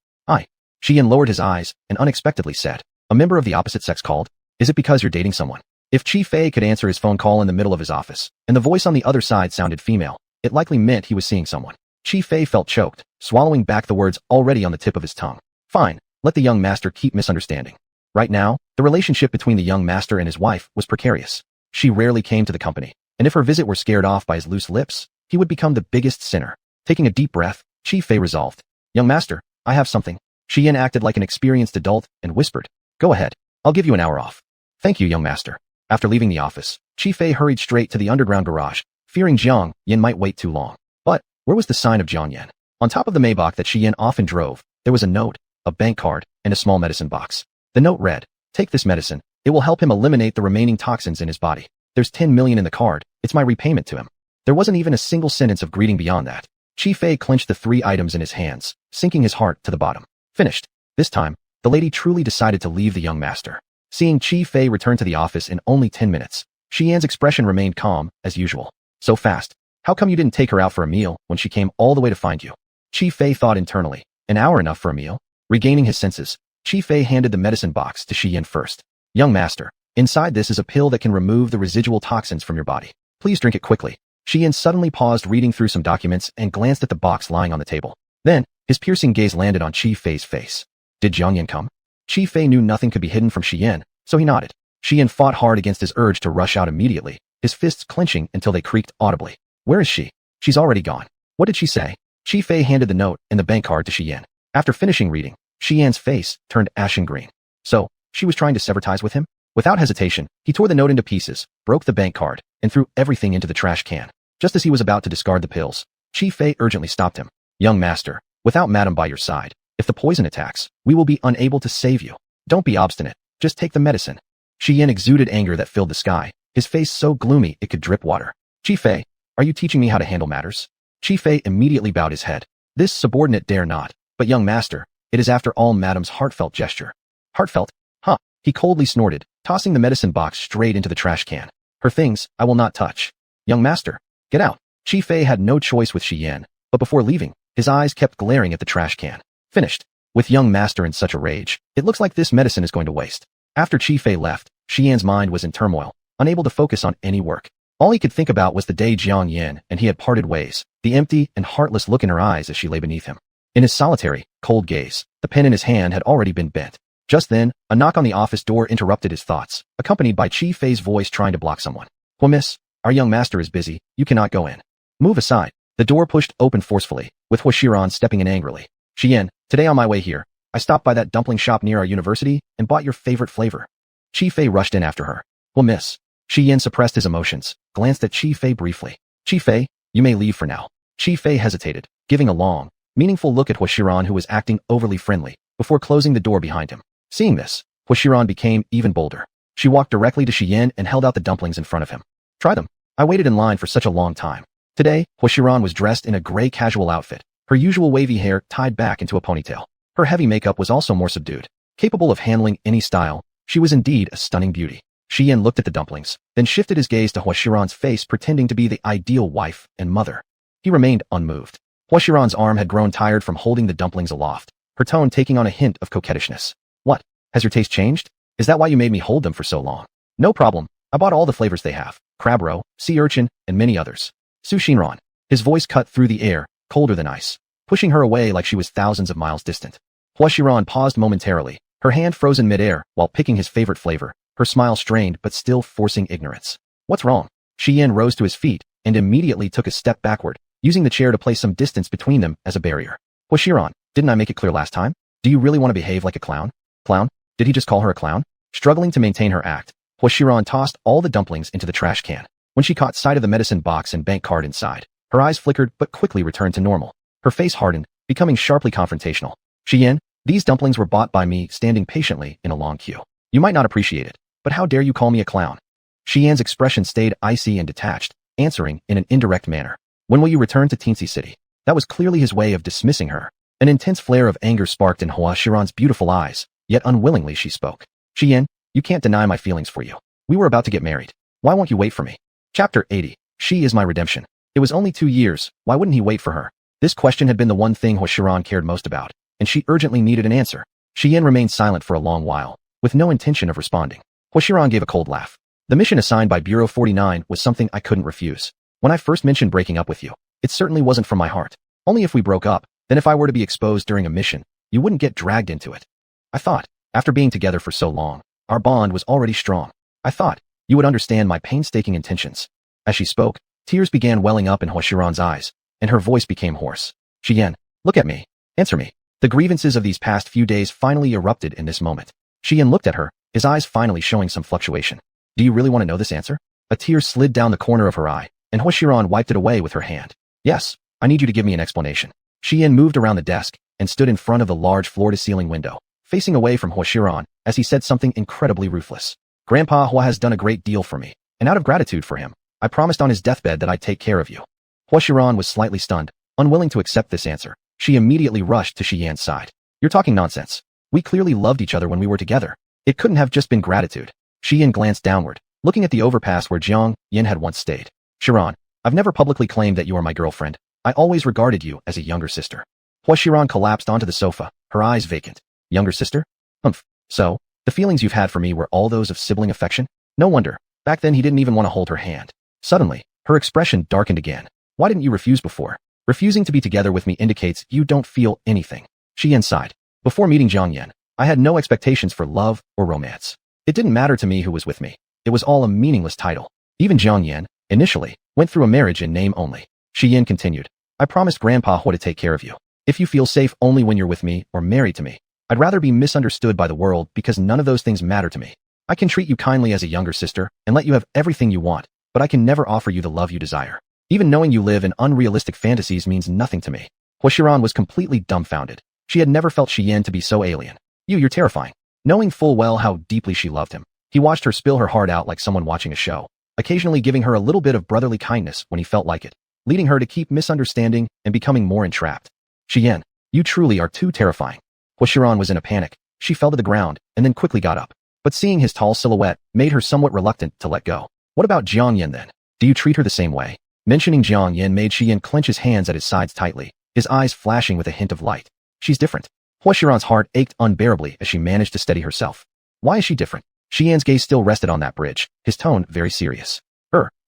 Shi Yan lowered his eyes and unexpectedly said, a member of the opposite sex called? Is it because you're dating someone? If Qi Fei could answer his phone call in the middle of his office, and the voice on the other side sounded female, it likely meant he was seeing someone. Qi Fei felt choked, swallowing back the words already on the tip of his tongue. Fine, let the young master keep misunderstanding. Right now, the relationship between the young master and his wife was precarious. She rarely came to the company, and if her visit were scared off by his loose lips, he would become the biggest sinner. Taking a deep breath, Qi Fei resolved. Young master, I have something. Shi Yan acted like an experienced adult and whispered, go ahead, I'll give you an hour off. Thank you, young master. After leaving the office, Qi Fei hurried straight to the underground garage, fearing Jiang Yin might wait too long. But, where was the sign of Jiang Yin? On top of the Maybach that Shi Yan often drove, there was a note, a bank card, and a small medicine box. The note read, take this medicine, it will help him eliminate the remaining toxins in his body. There's 10 million in the card, it's my repayment to him. There wasn't even a single sentence of greeting beyond that. Qi Fei clenched the 3 items in his hands, sinking his heart to the bottom. Finished. This time, the lady truly decided to leave the young master. Seeing Qi Fei return to the office in only 10 minutes, Shi Yan's expression remained calm, as usual. So fast. How come you didn't take her out for a meal when she came all the way to find you? Qi Fei thought internally. An hour enough for a meal? Regaining his senses, Qi Fei handed the medicine box to Shi Yan first. Young master, inside this is a pill that can remove the residual toxins from your body. Please drink it quickly. Shi Yan suddenly paused reading through some documents and glanced at the box lying on the table. Then, his piercing gaze landed on Qi Fei's face. Did Jiang Yin come? Qi Fei knew nothing could be hidden from Shi Yan, so he nodded. Shi Yan fought hard against his urge to rush out immediately, his fists clenching until they creaked audibly. Where is she? She's already gone. What did she say? Qi Fei handed the note and the bank card to Shi Yan. After finishing reading, Shi Yan's face turned ashen green. So, she was trying to sever ties with him? Without hesitation, he tore the note into pieces, broke the bank card, and threw everything into the trash can. Just as he was about to discard the pills, Qi Fei urgently stopped him. Young master, without Madam by your side, if the poison attacks, we will be unable to save you. Don't be obstinate. Just take the medicine. Shi Yan exuded anger that filled the sky, his face so gloomy it could drip water. Qi Fei, are you teaching me how to handle matters? Qi Fei immediately bowed his head. This subordinate dare not. But young master, it is after all Madam's heartfelt gesture. Heartfelt? Huh. He coldly snorted, tossing the medicine box straight into the trash can. Her things, I will not touch. Young master, get out. Qi Fei had no choice with Shi Yan, but before leaving, his eyes kept glaring at the trash can. Finished. With young master in such a rage, it looks like this medicine is going to waste. After Qi Fei left, Shi Yan's mind was in turmoil, unable to focus on any work. All he could think about was the day Jiang Yin and he had parted ways, the empty and heartless look in her eyes as she lay beneath him. In his solitary, cold gaze, the pen in his hand had already been bent. Just then, a knock on the office door interrupted his thoughts, accompanied by Qi Fei's voice trying to block someone. Well, miss, our young master is busy, you cannot go in. Move aside. The door pushed open forcefully, with Huashiran stepping in angrily. Xian, today on my way here, I stopped by that dumpling shop near our university and bought your favorite flavor. Qi Fei rushed in after her. Well, miss. Xian suppressed his emotions, glanced at Qi Fei briefly. Qi Fei, you may leave for now. Qi Fei hesitated, giving a long, meaningful look at Huashiran who was acting overly friendly, before closing the door behind him. Seeing this, Huashiran became even bolder. She walked directly to Xian and held out the dumplings in front of him. Try them. I waited in line for such a long time. Today, Huashiran was dressed in a gray casual outfit, her usual wavy hair tied back into a ponytail. Her heavy makeup was also more subdued. Capable of handling any style, she was indeed a stunning beauty. Xian looked at the dumplings, then shifted his gaze to Huashiran's face, pretending to be the ideal wife and mother. He remained unmoved. Huashiran's arm had grown tired from holding the dumplings aloft, her tone taking on a hint of coquettishness. What? Has your taste changed? Is that why you made me hold them for so long? No problem. I bought all the flavors they have. Crab roe, sea urchin, and many others. Su Shinran. His voice cut through the air, colder than ice, pushing her away like she was thousands of miles distant. Huashiran paused momentarily, her hand frozen midair while picking his favorite flavor, her smile strained but still forcing ignorance. What's wrong? Xian rose to his feet and immediately took a step backward, using the chair to place some distance between them as a barrier. Huashiran, didn't I make it clear last time? Do you really want to behave like a clown? Clown? Did he just call her a clown? Struggling to maintain her act, Huashiran tossed all the dumplings into the trash can. When she caught sight of the medicine box and bank card inside, her eyes flickered but quickly returned to normal. Her face hardened, becoming sharply confrontational. Xian, these dumplings were bought by me standing patiently in a long queue. You might not appreciate it, but how dare you call me a clown? Xian's expression stayed icy and detached, answering in an indirect manner. When will you return to Teensy City? That was clearly his way of dismissing her. An intense flare of anger sparked in Huashiran's beautiful eyes, yet unwillingly she spoke. Xian, you can't deny my feelings for you. We were about to get married. Why won't you wait for me? Chapter 80. She is my redemption. It was only 2 years, why wouldn't he wait for her? This question had been the one thing Huashiran cared most about, and she urgently needed an answer. Xian remained silent for a long while, with no intention of responding. Huashiran gave a cold laugh. The mission assigned by Bureau 49 was something I couldn't refuse. When I first mentioned breaking up with you, it certainly wasn't from my heart. Only if we broke up, then if I were to be exposed during a mission, you wouldn't get dragged into it. I thought, after being together for so long, our bond was already strong. I thought, you would understand my painstaking intentions. As she spoke, tears began welling up in Huashiran's eyes, and her voice became hoarse. Xian, look at me. Answer me. The grievances of these past few days finally erupted in this moment. Xian looked at her, his eyes finally showing some fluctuation. Do you really want to know this answer? A tear slid down the corner of her eye, and Huashiran wiped it away with her hand. Yes, I need you to give me an explanation. Xian moved around the desk and stood in front of the large floor-to-ceiling window, facing away from Huashiran as he said something incredibly ruthless. Grandpa Hua has done a great deal for me, and out of gratitude for him, I promised on his deathbed that I'd take care of you. Huashiran was slightly stunned, unwilling to accept this answer. She immediately rushed to Xian's side. You're talking nonsense. We clearly loved each other when we were together. It couldn't have just been gratitude. Xian glanced downward, looking at the overpass where Jiang Yin had once stayed. Shiran, I've never publicly claimed that you are my girlfriend. I always regarded you as a younger sister. Huashiran collapsed onto the sofa, her eyes vacant. Younger sister? Humph. So, the feelings you've had for me were all those of sibling affection? No wonder. Back then he didn't even want to hold her hand. Suddenly, her expression darkened again. Why didn't you refuse before? Refusing to be together with me indicates you don't feel anything. Xian sighed. Before meeting Jiang Yan, I had no expectations for love or romance. It didn't matter to me who was with me. It was all a meaningless title. Even Jiang Yan, initially, went through a marriage in name only. Xian continued. I promised Grandpa Hua to take care of you. If you feel safe only when you're with me or married to me, I'd rather be misunderstood by the world because none of those things matter to me. I can treat you kindly as a younger sister and let you have everything you want, but I can never offer you the love you desire. Even knowing you live in unrealistic fantasies means nothing to me. Huashiran was completely dumbfounded. She had never felt Xian to be so alien. You're terrifying. Knowing full well how deeply she loved him, he watched her spill her heart out like someone watching a show, occasionally giving her a little bit of brotherly kindness when he felt like it, leading her to keep misunderstanding and becoming more entrapped. Xian, you truly are too terrifying. Huashiran was in a panic. She fell to the ground and then quickly got up. But seeing his tall silhouette made her somewhat reluctant to let go. What about Jiang Yan then? Do you treat her the same way? Mentioning Jiang Yan made Xian clench his hands at his sides tightly, his eyes flashing with a hint of light. She's different. Huashiran's heart ached unbearably as she managed to steady herself. Why is she different? Xian's gaze still rested on that bridge, his tone very serious.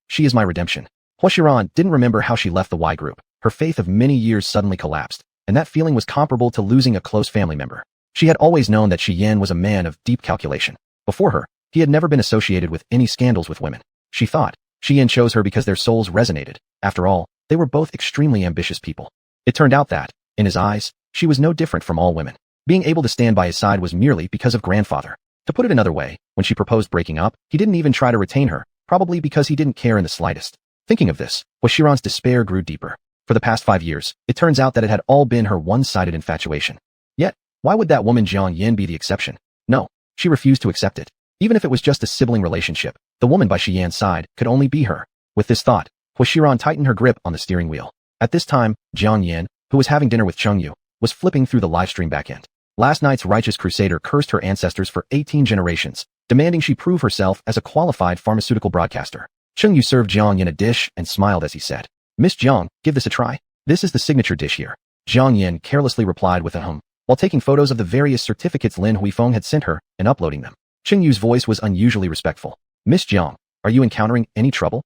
She is my redemption. Huashiran didn't remember how she left the Y group. Her faith of many years suddenly collapsed, and that feeling was comparable to losing a close family member. She had always known that Xian was a man of deep calculation. Before her, he had never been associated with any scandals with women. She thought, Xian chose her because their souls resonated. After all, They were both extremely ambitious people. It turned out that, in his eyes, she was no different from all women. Being able to stand by his side was merely because of grandfather. To put it another way, when she proposed breaking up, he didn't even try to retain her, probably because he didn't care in the slightest. Thinking of this, Hwashiran's despair grew deeper. For the past 5 years, it turns out that it had all been her one-sided infatuation. Yet, why would that woman Jiang Yin be the exception? No, she refused to accept it. Even if it was just a sibling relationship, the woman by Xian's side could only be her. With this thought, Hwashiran tightened her grip on the steering wheel. At this time, Jiang Yin, who was having dinner with Chengyu, was flipping through the livestream backend. Last night's righteous crusader cursed her ancestors for 18 generations, demanding she prove herself as a qualified pharmaceutical broadcaster. Chengyu served Jiang Yin a dish and smiled as he said, "Miss Jiang, give this a try. This is the signature dish here." Jiang Yin carelessly replied with a hum, while taking photos of the various certificates Lin Huifeng had sent her and uploading them. Chengyu's voice was unusually respectful. "Miss Jiang, are you encountering any trouble?"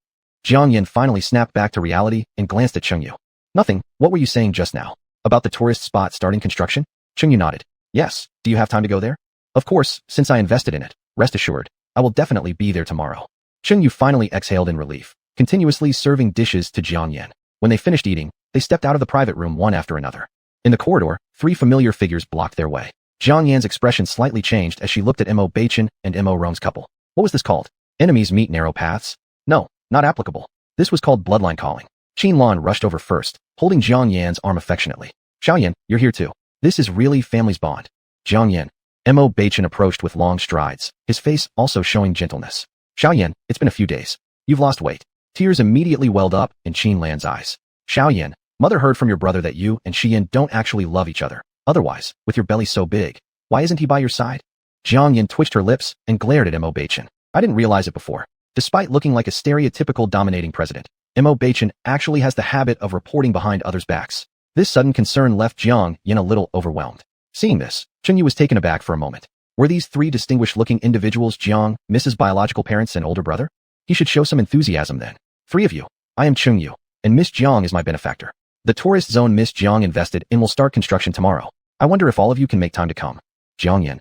Jiang Yin finally snapped back to reality and glanced at Chengyu. "Nothing. What were you saying just now? About the tourist spot starting construction?" Chengyu nodded. "Yes. Do you have time to go there?" "Of course, since I invested in it. Rest assured, I will definitely be there tomorrow." Chengyu finally exhaled in relief, continuously serving dishes to Jiang Yin. When they finished eating, they stepped out of the private room one after another. In the corridor, 3 familiar figures blocked their way. Jiang Yan's expression slightly changed as she looked at Mo Baichen and Mo Rong's couple. What was this called? Enemies meet narrow paths? No, not applicable. This was called bloodline calling. Qin Lan rushed over first, holding Jiang Yan's arm affectionately. "Xiaoyan, you're here too. This is really family's bond." Jiang Yan. Mo Baichen approached with long strides, his face also showing gentleness. "Xiaoyan, it's been a few days. You've lost weight." Tears immediately welled up in Qin Lan's eyes. "Xiaoyan, mother heard from your brother that you and Xian don't actually love each other. Otherwise, with your belly so big, why isn't he by your side?" Jiang Yin twitched her lips and glared at Mo Baichen. "I didn't realize it before. Despite looking like a stereotypical dominating president, Mo Baichen actually has the habit of reporting behind others' backs." This sudden concern left Jiang Yin a little overwhelmed. Seeing this, Chengyu was taken aback for a moment. Were these 3 distinguished-looking individuals Jiang, Mrs. biological parents and older brother? He should show some enthusiasm then. "3 of you. I am Chengyu, and Miss Jiang is my benefactor. The tourist zone Miss Jiang invested in will start construction tomorrow. I wonder if all of you can make time to come." Jiang Yin.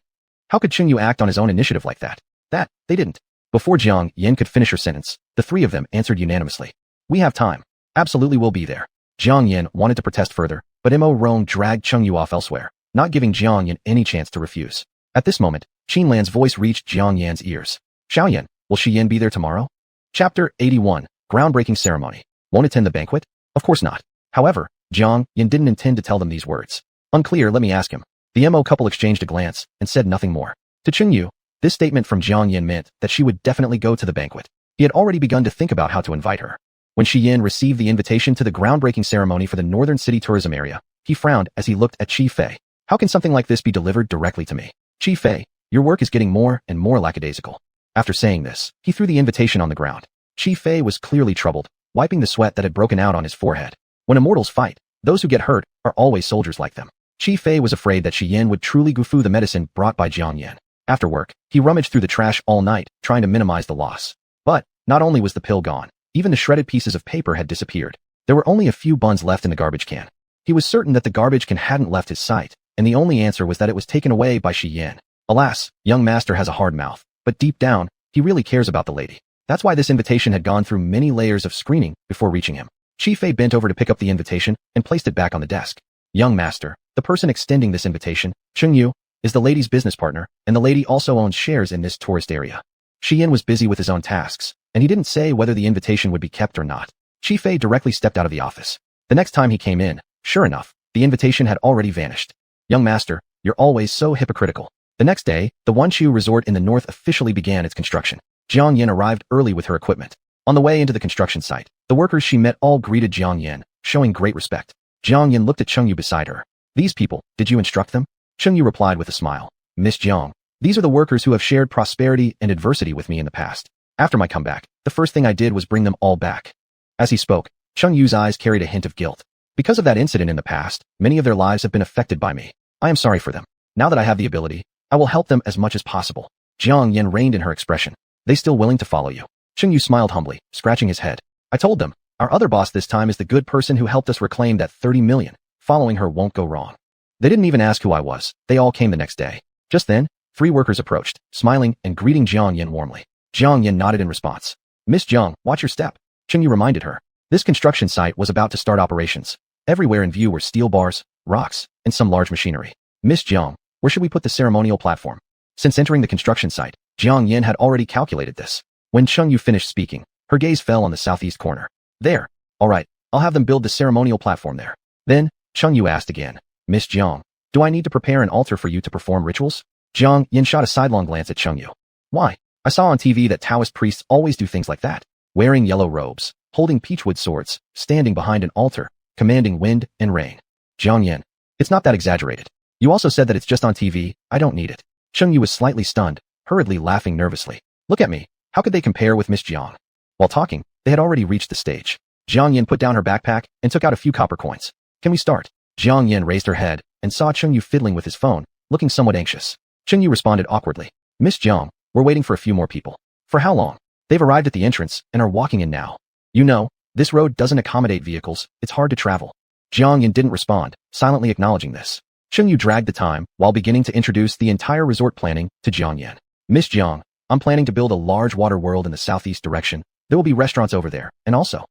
How could Chengyu act on his own initiative like that? They didn't. Before Jiang Yin could finish her sentence, the 3 of them answered unanimously. "We have time. Absolutely will be there." Jiang Yin wanted to protest further, but Mo Rong dragged Chengyu off elsewhere, not giving Jiang Yin any chance to refuse. At this moment, Qin Lan's voice reached Jiang Yan's ears. "Xiaoyan, will Shi Yin be there tomorrow?" Chapter 81, Groundbreaking Ceremony. "Won't attend the banquet?" "Of course not." However, Jiang Yin didn't intend to tell them these words. "Unclear, let me ask him." The Mo couple exchanged a glance and said nothing more. To Chengyu, this statement from Jiang Yin meant that she would definitely go to the banquet. He had already begun to think about how to invite her. When Shi Yin received the invitation to the groundbreaking ceremony for the Northern City tourism area, he frowned as he looked at Qi Fei. "How can something like this be delivered directly to me? Qi Fei, your work is getting more and more lackadaisical." After saying this, he threw the invitation on the ground. Qi Fei was clearly troubled, wiping the sweat that had broken out on his forehead. When immortals fight, those who get hurt are always soldiers like them. Qi Fei was afraid that Shi Yin would truly gufu the medicine brought by Jiang Yin. After work, he rummaged through the trash all night, trying to minimize the loss. But, not only was the pill gone, even the shredded pieces of paper had disappeared. There were only a few buns left in the garbage can. He was certain that the garbage can hadn't left his sight, and the only answer was that it was taken away by Shi Yin. Alas, young master has a hard mouth, but deep down, he really cares about the lady. That's why this invitation had gone through many layers of screening before reaching him. Qi Fei bent over to pick up the invitation and placed it back on the desk. "Young master, the person extending this invitation, Chengyu, is the lady's business partner, and the lady also owns shares in this tourist area." Shi Yin was busy with his own tasks, and he didn't say whether the invitation would be kept or not. Qi Fei directly stepped out of the office. The next time he came in, sure enough, the invitation had already vanished. "Young master, you're always so hypocritical." The next day, the Wanqiu resort in the north officially began its construction. Jiang Yin arrived early with her equipment. On the way into the construction site, the workers she met all greeted Jiang Yin, showing great respect. Jiang Yin looked at Chengyu beside her. "These people, did you instruct them?" Chengyu replied with a smile. "Miss Jiang, these are the workers who have shared prosperity and adversity with me in the past. After my comeback, the first thing I did was bring them all back." As he spoke, Chengyu's eyes carried a hint of guilt. "Because of that incident in the past, many of their lives have been affected by me. I am sorry for them. Now that I have the ability, I will help them as much as possible." Jiang Yin reined in her expression. "They still willing to follow you?" Chengyu smiled humbly, scratching his head. "I told them, our other boss this time is the good person who helped us reclaim that 30 million. Following her won't go wrong." They didn't even ask who I was. They all came the next day. Just then, 3 workers approached, smiling and greeting Jiang Yin warmly. Jiang Yin nodded in response. "Miss Jiang, watch your step," Chengyu reminded her. This construction site was about to start operations. Everywhere in view were steel bars, rocks, and some large machinery. Miss Jiang, where should we put the ceremonial platform? Since entering the construction site, Jiang Yin had already calculated this. When Cheng Yu finished speaking, her gaze fell on the southeast corner. There. All right, I'll have them build the ceremonial platform there. Then, Cheng Yu asked again, Miss Jiang, do I need to prepare an altar for you to perform rituals? Jiang Yin shot a sidelong glance at Cheng Yu. Why? I saw on TV that Taoist priests always do things like that. Wearing yellow robes, holding peachwood swords, standing behind an altar, commanding wind and rain. Jiang Yin, it's not that exaggerated. You also said that it's just on TV, I don't need it. Cheng Yu was slightly stunned, hurriedly laughing nervously. Look at me, how could they compare with Miss Jiang? While talking, they had already reached the stage. Jiang Yin put down her backpack and took out a few copper coins. Can we start? Jiang Yin raised her head and saw Cheng Yu fiddling with his phone, looking somewhat anxious. Cheng Yu responded awkwardly. Miss Jiang, we're waiting for a few more people. For how long? They've arrived at the entrance and are walking in now. You know, this road doesn't accommodate vehicles, it's hard to travel. Jiang Yin didn't respond, silently acknowledging this. Cheng Yu dragged the time while beginning to introduce the entire resort planning to Jiang Yin. Miss Jiang, I'm planning to build a large water world in the southeast direction. There will be restaurants over there, and also.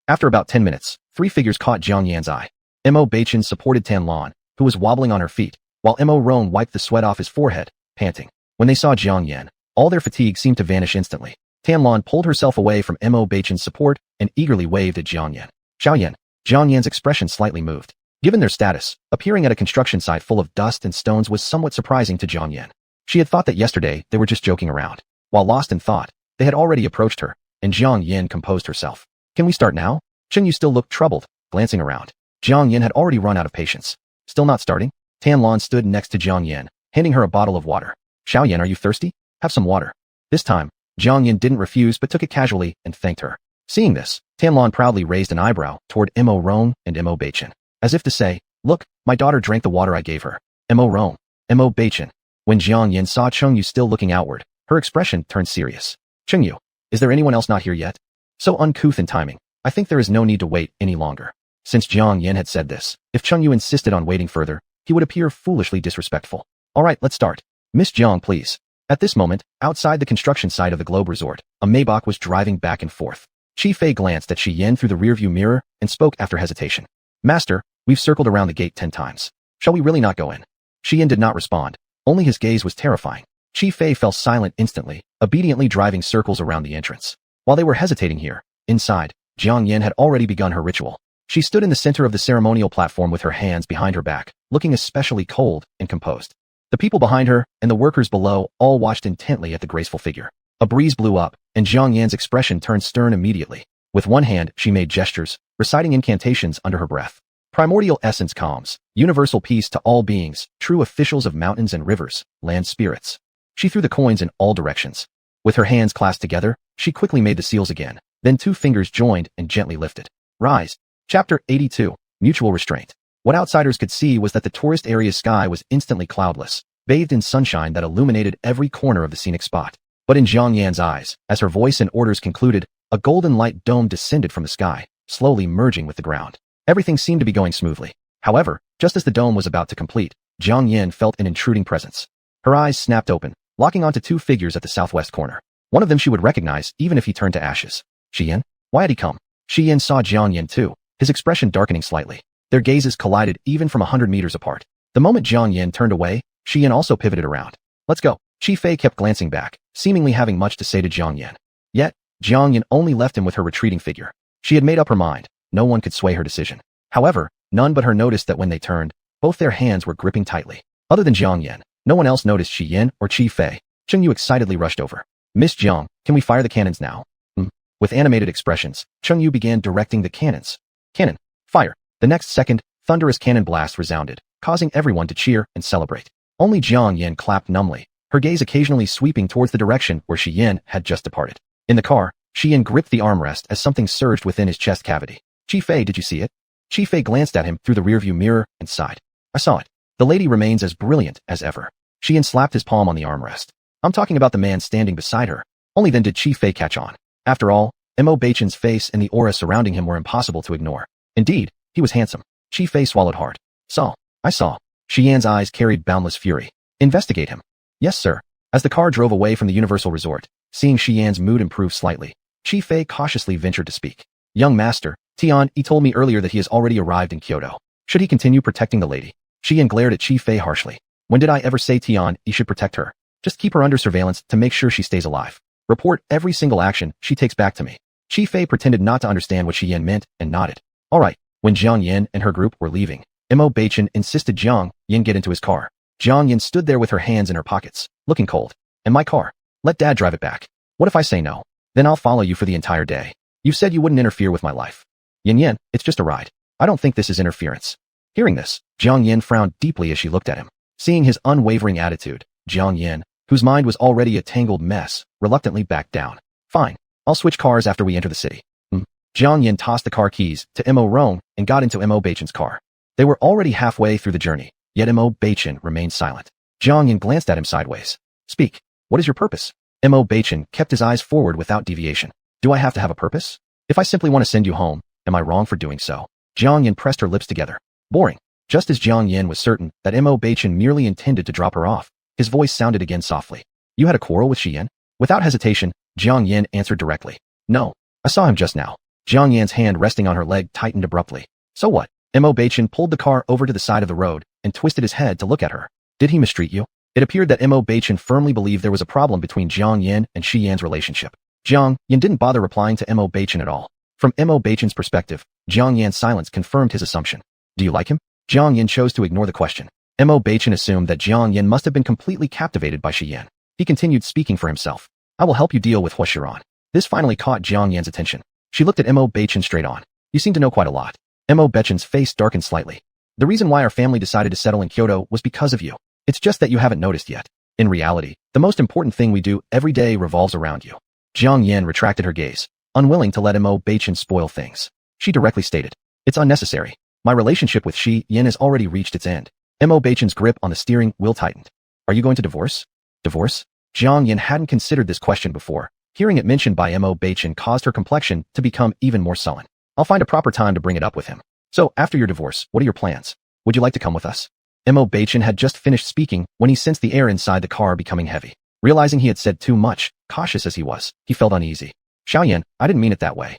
After about 10 minutes, 3 figures caught Jiang Yan's eye. Mo Baichen supported Tan Lan, who was wobbling on her feet, while Mo Rong wiped the sweat off his forehead, panting. When they saw Jiang Yan, all their fatigue seemed to vanish instantly. Tan Lan pulled herself away from Mo Baichen's support and eagerly waved at Jiang Yan. Xiao Yan. Jiang Yan's expression slightly moved. Given their status, appearing at a construction site full of dust and stones was somewhat surprising to Jiang Yan. She had thought that yesterday they were just joking around. While lost in thought, they had already approached her, and Jiang Yan composed herself. Can we start now? Cheng Yu still looked troubled, glancing around. Jiang Yan had already run out of patience. Still not starting? Tan Lan stood next to Jiang Yan, handing her a bottle of water. Xiao Yan, are you thirsty? Have some water. This time, Jiang Yan didn't refuse but took it casually and thanked her. Seeing this, Tan Lan proudly raised an eyebrow toward Mo Rong and Mo Baichen, as if to say, look, my daughter drank the water I gave her. Mo Rong, Mo Baichen. When Jiang Yan saw Cheng Yu still looking outward, her expression turned serious. Cheng Yu, is there anyone else not here yet? So uncouth in timing, I think there is no need to wait any longer. Since Jiang Yan had said this, if Cheng Yu insisted on waiting further, he would appear foolishly disrespectful. All right, let's start. Miss Jiang, please. At this moment, outside the construction site of the Globe Resort, a Maybach was driving back and forth. Qi Fei glanced at Shi Yin through the rearview mirror and spoke after hesitation. Master, we've circled around the gate 10 times. Shall we really not go in? Shi Yin did not respond. Only his gaze was terrifying. Qi Fei fell silent instantly, obediently driving circles around the entrance. While they were hesitating here, inside, Jiang Yin had already begun her ritual. She stood in the center of the ceremonial platform with her hands behind her back, looking especially cold and composed. The people behind her and the workers below all watched intently at the graceful figure. A breeze blew up, and Jiang Yan's expression turned stern immediately. With one hand, she made gestures, reciting incantations under her breath. Primordial essence calms, universal peace to all beings, true officials of mountains and rivers, land spirits. She threw the coins in all directions. With her hands clasped together, she quickly made the seals again. Then 2 fingers joined and gently lifted. Rise. Chapter 82. Mutual Restraint. What outsiders could see was that the tourist area's sky was instantly cloudless, bathed in sunshine that illuminated every corner of the scenic spot. But in Jiang Yan's eyes, as her voice and orders concluded, a golden light dome descended from the sky, slowly merging with the ground. Everything seemed to be going smoothly. However, just as the dome was about to complete, Jiang Yan felt an intruding presence. Her eyes snapped open, locking onto 2 figures at the southwest corner. One of them she would recognize even if he turned to ashes. Shi Yin? Why had he come? Shi Yin saw Jiang Yan too, his expression darkening slightly. Their gazes collided even from 100 meters apart. The moment Jiang Yan turned away, Shi Yin also pivoted around. Let's go. Qi Fei kept glancing back, seemingly having much to say to Jiang Yan. Yet, Jiang Yan only left him with her retreating figure. She had made up her mind. No one could sway her decision. However, none but her noticed that when they turned, both their hands were gripping tightly. Other than Jiang Yan, no one else noticed Shi Yin or Qi Fei. Cheng Yu excitedly rushed over. Miss Jiang, can we fire the cannons now? With animated expressions, Cheng Yu began directing the cannons. Cannon. Fire. The next second, thunderous cannon blasts resounded, causing everyone to cheer and celebrate. Only Jiang Yan clapped numbly, her gaze occasionally sweeping towards the direction where Shi Yin had just departed. In the car, Shi Yin gripped the armrest as something surged within his chest cavity. Qi Fei, did you see it? Qi Fei glanced at him through the rearview mirror and sighed. I saw it. The lady remains as brilliant as ever. Shi Yin slapped his palm on the armrest. I'm talking about the man standing beside her. Only then did Qi Fei catch on. After all, Mo Baichen's face and the aura surrounding him were impossible to ignore. Indeed, he was handsome. Qi Fei swallowed hard. I saw. Shi Yan's eyes carried boundless fury. Investigate him. Yes, sir. As the car drove away from the Universal Resort, seeing Shi Yan's mood improve slightly, Qi Fei cautiously ventured to speak. Young master, Tian, he told me earlier that he has already arrived in Kyoto. Should he continue protecting the lady? Shi Yan glared at Chi Fei harshly. When did I ever say Tian, he should protect her? Just keep her under surveillance to make sure she stays alive. Report every single action she takes back to me. Chi Fei pretended not to understand what Shi Yan meant and nodded. All right. When Jiang Yin and her group were leaving, Mo Baichen insisted Jiang Yin get into his car. Jiang Yin stood there with her hands in her pockets, looking cold. And my car? Let Dad drive it back. What if I say no? Then I'll follow you for the entire day. You said you wouldn't interfere with my life. Yin, it's just a ride. I don't think this is interference. Hearing this, Jiang Yin frowned deeply as she looked at him. Seeing his unwavering attitude, Jiang Yin, whose mind was already a tangled mess, reluctantly backed down. Fine. I'll switch cars after we enter the city. Jiang Yin tossed the car keys to Mo Rong and got into Mo Baichen's car. They were already halfway through the journey, yet Mo Baichen remained silent. Jiang Yin glanced at him sideways. Speak. What is your purpose? Mo Baichen kept his eyes forward without deviation. Do I have to have a purpose? If I simply want to send you home, am I wrong for doing so? Jiang Yin pressed her lips together. Boring. Just as Jiang Yin was certain that Mo Baichen merely intended to drop her off, his voice sounded again softly. You had a quarrel with Shi Yan? Without hesitation, Jiang Yin answered directly. No. I saw him just now. Jiang Yan's hand resting on her leg tightened abruptly. So what? Mo Baichen pulled the car over to the side of the road and twisted his head to look at her. Did he mistreat you? It appeared that Mo Baichen firmly believed there was a problem between Jiang Yin and Shi Yan's relationship. Jiang Yin didn't bother replying to Mo Baichen at all. From Mo Baichen's perspective, Jiang Yan's silence confirmed his assumption. Do you like him? Jiang Yin chose to ignore the question. Mo Baichen assumed that Jiang Yin must have been completely captivated by Shi Yan. He continued speaking for himself. I will help you deal with Hua Shiran. This finally caught Jiang Yan's attention. She looked at Mo Baichen straight on. You seem to know quite a lot. Mo Baichen's face darkened slightly. The reason why our family decided to settle in Kyoto was because of you. It's just that you haven't noticed yet. In reality, the most important thing we do every day revolves around you. Jiang Yin retracted her gaze, unwilling to let Mo Baichen spoil things. She directly stated, it's unnecessary. My relationship with Shi Yan has already reached its end. Mo Baichen's grip on the steering wheel tightened. Are you going to divorce? Divorce? Jiang Yin hadn't considered this question before. Hearing it mentioned by Mo Baichen caused her complexion to become even more sullen. I'll find a proper time to bring it up with him. So, after your divorce, what are your plans? Would you like to come with us? Mo Baichen had just finished speaking when he sensed the air inside the car becoming heavy. Realizing he had said too much, cautious as he was, he felt uneasy. Xiaoyan, I didn't mean it that way.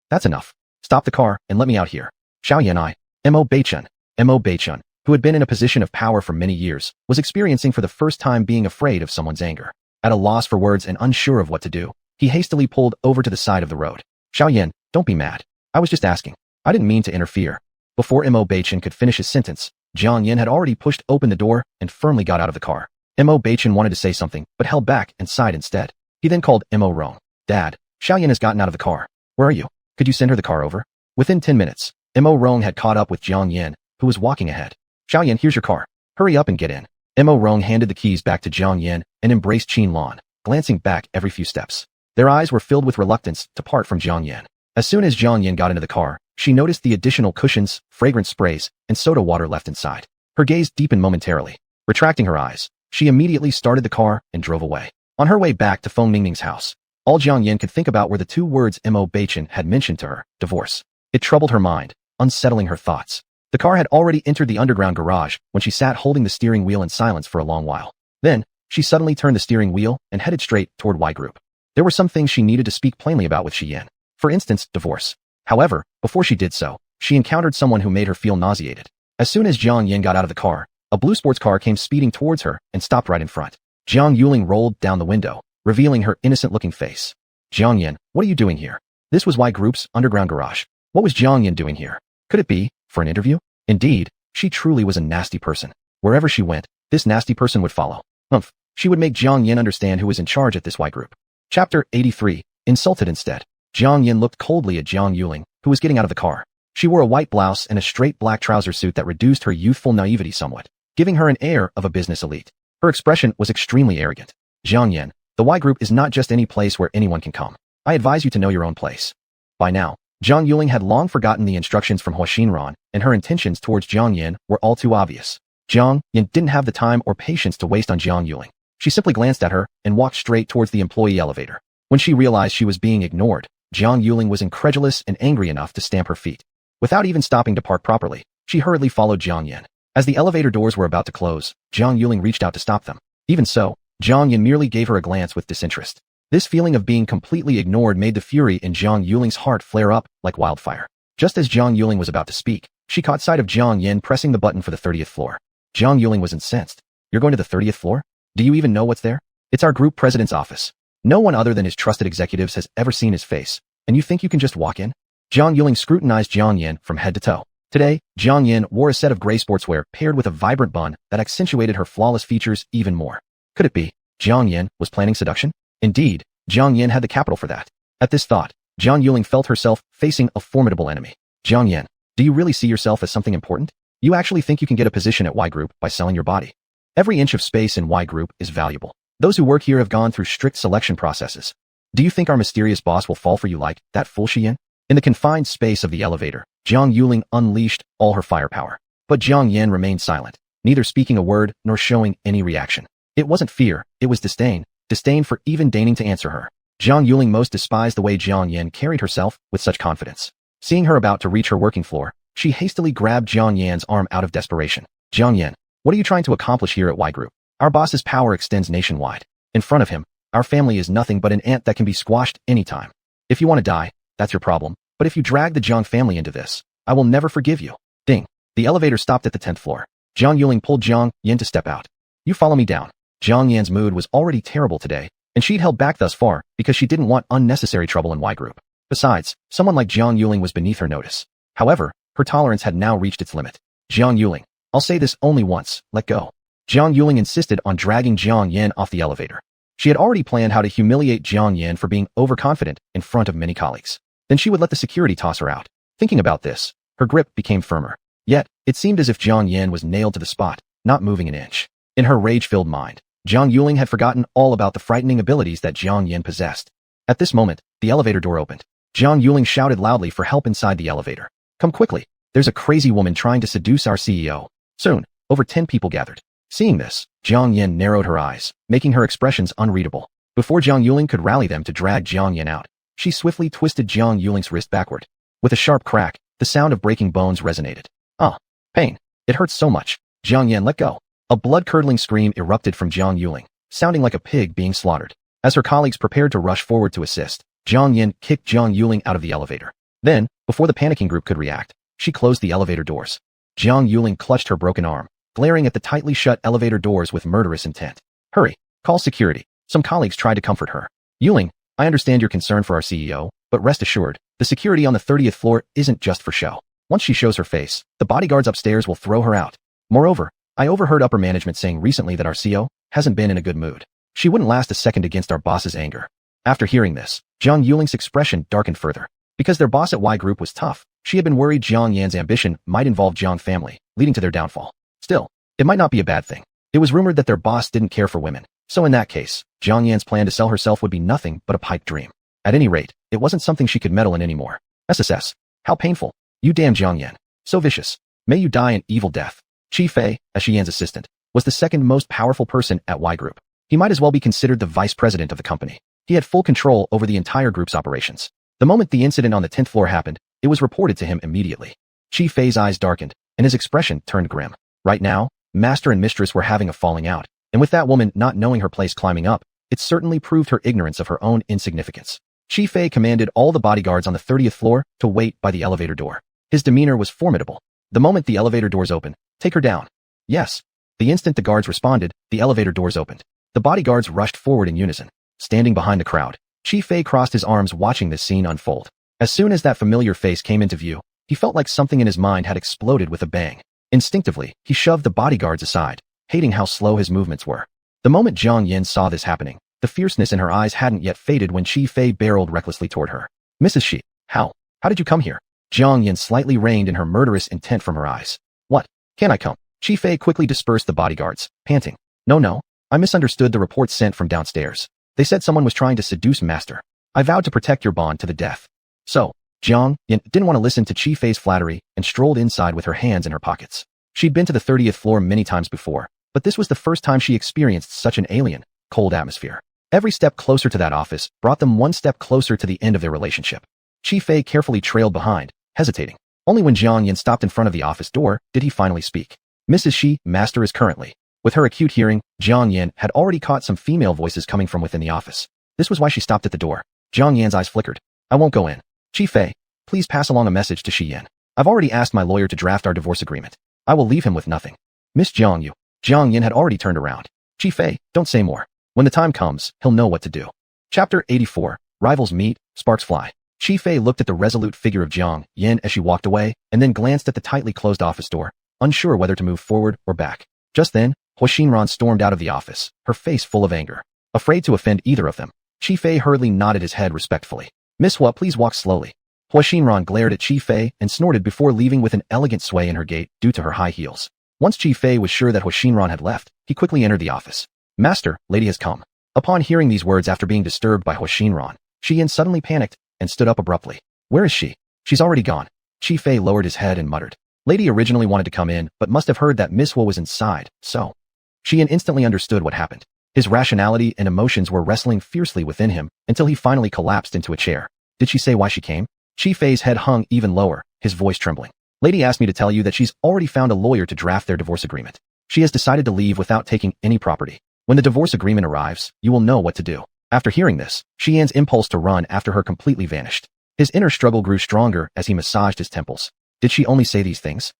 That's enough. Stop the car and let me out here. Xiaoyan, Mo Baichen, who had been in a position of power for many years, was experiencing for the first time being afraid of someone's anger. At a loss for words and unsure of what to do, he hastily pulled over to the side of the road. Xiaoyan, don't be mad. I was just asking. I didn't mean to interfere. Before Mo Baichen could finish his sentence, Jiang Yin had already pushed open the door and firmly got out of the car. Mo Baichen wanted to say something, but held back and sighed instead. He then called Mo Rong. Dad, Xiaoyan has gotten out of the car. Where are you? Could you send her the car over? Within 10 minutes, Mo Rong had caught up with Jiang Yin, who was walking ahead. Xiaoyan, here's your car. Hurry up and get in. Mo Rong handed the keys back to Jiang Yin and embraced Qin Lan, glancing back every few steps. Their eyes were filled with reluctance to part from Jiang Yin. As soon as Jiang Yin got into the car, she noticed the additional cushions, fragrance sprays, and soda water left inside. Her gaze deepened momentarily. Retracting her eyes, she immediately started the car and drove away. On her way back to Feng Mingning's house, all Jiang Yin could think about were the two words Mo Baichen had mentioned to her, divorce. It troubled her mind, unsettling her thoughts. The car had already entered the underground garage when she sat holding the steering wheel in silence for a long while. Then, she suddenly turned the steering wheel and headed straight toward Y Group. There were some things she needed to speak plainly about with Shi Yan. For instance, divorce. However, before she did so, she encountered someone who made her feel nauseated. As soon as Jiang Yin got out of the car, a blue sports car came speeding towards her and stopped right in front. Jiang Yuling rolled down the window, revealing her innocent-looking face. Jiang Yin, what are you doing here? This was Y Group's underground garage. What was Jiang Yin doing here? Could it be for an interview? Indeed, she truly was a nasty person. Wherever she went, this nasty person would follow. She would make Jiang Yin understand who was in charge at this Y Group. Chapter 83. Insulted instead. Jiang Yin looked coldly at Jiang Yuling, who was getting out of the car. She wore a white blouse and a straight black trouser suit that reduced her youthful naivety somewhat, giving her an air of a business elite. Her expression was extremely arrogant. Jiang Yin, the Y Group is not just any place where anyone can come. I advise you to know your own place. By now, Jiang Yuling had long forgotten the instructions from Hua Xinran, and her intentions towards Jiang Yin were all too obvious. Jiang Yin didn't have the time or patience to waste on Jiang Yuling. She simply glanced at her and walked straight towards the employee elevator. When she realized she was being ignored, Jiang Yuling was incredulous and angry enough to stamp her feet. Without even stopping to park properly, she hurriedly followed Jiang Yin. As the elevator doors were about to close, Jiang Yuling reached out to stop them. Even so, Jiang Yin merely gave her a glance with disinterest. This feeling of being completely ignored made the fury in Jiang Yuling's heart flare up like wildfire. Just as Jiang Yuling was about to speak, she caught sight of Jiang Yin pressing the button for the 30th floor. Jiang Yuling was incensed. You're going to the 30th floor? Do you even know what's there? It's our group president's office. No one other than his trusted executives has ever seen his face, and you think you can just walk in? Jiang Yuling scrutinized Jiang Yin from head to toe. Today, Jiang Yin wore a set of gray sportswear paired with a vibrant bun that accentuated her flawless features even more. Could it be Jiang Yin was planning seduction? Indeed, Jiang Yin had the capital for that. At this thought, Jiang Yuling felt herself facing a formidable enemy. Jiang Yin, do you really see yourself as something important? You actually think you can get a position at Y Group by selling your body? Every inch of space in Y Group is valuable. Those who work here have gone through strict selection processes. Do you think our mysterious boss will fall for you like that fool Xian? In the confined space of the elevator, Jiang Yuling unleashed all her firepower. But Jiang Yin remained silent, neither speaking a word nor showing any reaction. It wasn't fear, it was disdain for even deigning to answer her. Jiang Yuling most despised the way Jiang Yin carried herself with such confidence. Seeing her about to reach her working floor, she hastily grabbed Jiang Yan's arm out of desperation. Jiang Yan, what are you trying to accomplish here at Y Group? Our boss's power extends nationwide. In front of him, our family is nothing but an ant that can be squashed anytime. If you want to die, that's your problem. But if you drag the Jiang family into this, I will never forgive you. Ding. The elevator stopped at the 10th floor. Jiang Yuling pulled Jiang Yin to step out. You follow me down. Jiang Yan's mood was already terrible today, and she'd held back thus far because she didn't want unnecessary trouble in Y Group. Besides, someone like Jiang Yuling was beneath her notice. However, her tolerance had now reached its limit. Jiang Yuling, I'll say this only once, let go. Jiang Yuling insisted on dragging Jiang Yin off the elevator. She had already planned how to humiliate Jiang Yin for being overconfident in front of many colleagues. Then she would let the security toss her out. Thinking about this, her grip became firmer. Yet, it seemed as if Jiang Yin was nailed to the spot, not moving an inch. In her rage-filled mind, Jiang Yuling had forgotten all about the frightening abilities that Jiang Yin possessed. At this moment, the elevator door opened. Jiang Yuling shouted loudly for help inside the elevator. Come quickly. There's a crazy woman trying to seduce our CEO. Soon, over 10 people gathered. Seeing this, Jiang Yin narrowed her eyes, making her expressions unreadable. Before Jiang Yuling could rally them to drag Jiang Yin out, she swiftly twisted Jiang Yuling's wrist backward. With a sharp crack, the sound of breaking bones resonated. Ah, pain. It hurts so much. Jiang Yin let go. A blood-curdling scream erupted from Jiang Yuling, sounding like a pig being slaughtered. As her colleagues prepared to rush forward to assist, Jiang Yin kicked Jiang Yuling out of the elevator. Then, before the panicking group could react, she closed the elevator doors. Jiang Yuling clutched her broken arm, glaring at the tightly shut elevator doors with murderous intent. Hurry, call security. Some colleagues tried to comfort her. Yuling, I understand your concern for our CEO, but rest assured, the security on the 30th floor isn't just for show. Once she shows her face, the bodyguards upstairs will throw her out. Moreover, I overheard upper management saying recently that our CEO hasn't been in a good mood. She wouldn't last a second against our boss's anger. After hearing this, Jiang Yuling's expression darkened further. Because their boss at Y Group was tough, she had been worried Jiang Yan's ambition might involve Jiang family, leading to their downfall. Still, it might not be a bad thing. It was rumored that their boss didn't care for women. So in that case, Jiang Yan's plan to sell herself would be nothing but a pipe dream. At any rate, it wasn't something she could meddle in anymore. SSS. How painful. You damn Jiang Yan. So vicious. May you die an evil death. Qi Fei, as Xian's assistant, was the second most powerful person at Y Group. He might as well be considered the vice president of the company. He had full control over the entire group's operations. The moment the incident on the 10th floor happened, it was reported to him immediately. Qi Fei's eyes darkened, and his expression turned grim. Right now, master and mistress were having a falling out, and with that woman not knowing her place climbing up, it certainly proved her ignorance of her own insignificance. Qi Fei commanded all the bodyguards on the 30th floor to wait by the elevator door. His demeanor was formidable. The moment the elevator doors opened, take her down. Yes. The instant the guards responded, the elevator doors opened. The bodyguards rushed forward in unison. Standing behind the crowd, Qi Fei crossed his arms watching this scene unfold. As soon as that familiar face came into view, he felt like something in his mind had exploded with a bang. Instinctively, he shoved the bodyguards aside, hating how slow his movements were. The moment Jiang Yin saw this happening, the fierceness in her eyes hadn't yet faded when Qi Fei barreled recklessly toward her. Mrs. Shi, how did you come here? Jiang Yin slightly reined in her murderous intent from her eyes. What? Can I come? Qi Fei quickly dispersed the bodyguards, panting. No, I misunderstood the reports sent from downstairs. They said someone was trying to seduce Master. I vowed to protect your bond to the death. So, Jiang Yin didn't want to listen to Qi Fei's flattery and strolled inside with her hands in her pockets. She'd been to the 30th floor many times before, but this was the first time she experienced such an alien, cold atmosphere. Every step closer to that office brought them one step closer to the end of their relationship. Qi Fei carefully trailed behind, hesitating. Only when Jiang Yin stopped in front of the office door did he finally speak. Mrs. Shi, Master is currently. With her acute hearing, Jiang Yin had already caught some female voices coming from within the office. This was why she stopped at the door. Jiang Yan's eyes flickered. I won't go in. Qi Fei, please pass along a message to Xian. I've already asked my lawyer to draft our divorce agreement. I will leave him with nothing. Miss Jiang Yu. Jiang Yin had already turned around. Qi Fei, don't say more. When the time comes, he'll know what to do. Chapter 84. Rivals meet, sparks fly. Qi Fei looked at the resolute figure of Jiang Yin as she walked away, and then glanced at the tightly closed office door, unsure whether to move forward or back. Just then, Hua Xinran stormed out of the office, her face full of anger. Afraid to offend either of them, Qi Fei hurriedly nodded his head respectfully. Miss Hua, please walk slowly. Hua Xinran glared at Qi Fei and snorted before leaving with an elegant sway in her gait due to her high heels. Once Qi Fei was sure that Hua Xinran had left, he quickly entered the office. Master, lady has come. Upon hearing these words after being disturbed by Hua Xinran, Shi Yin suddenly panicked and stood up abruptly. Where is she? She's already gone. Qi Fei lowered his head and muttered. Lady originally wanted to come in, but must have heard that Miss Hua was inside, so. Shi Yin instantly understood what happened. His rationality and emotions were wrestling fiercely within him until he finally collapsed into a chair. Did she say why she came? Qi Fei's head hung even lower, his voice trembling. Lady asked me to tell you that she's already found a lawyer to draft their divorce agreement. She has decided to leave without taking any property. When the divorce agreement arrives, you will know what to do. After hearing this, Shi Yan's impulse to run after her completely vanished. His inner struggle grew stronger as he massaged his temples. Did she only say these things?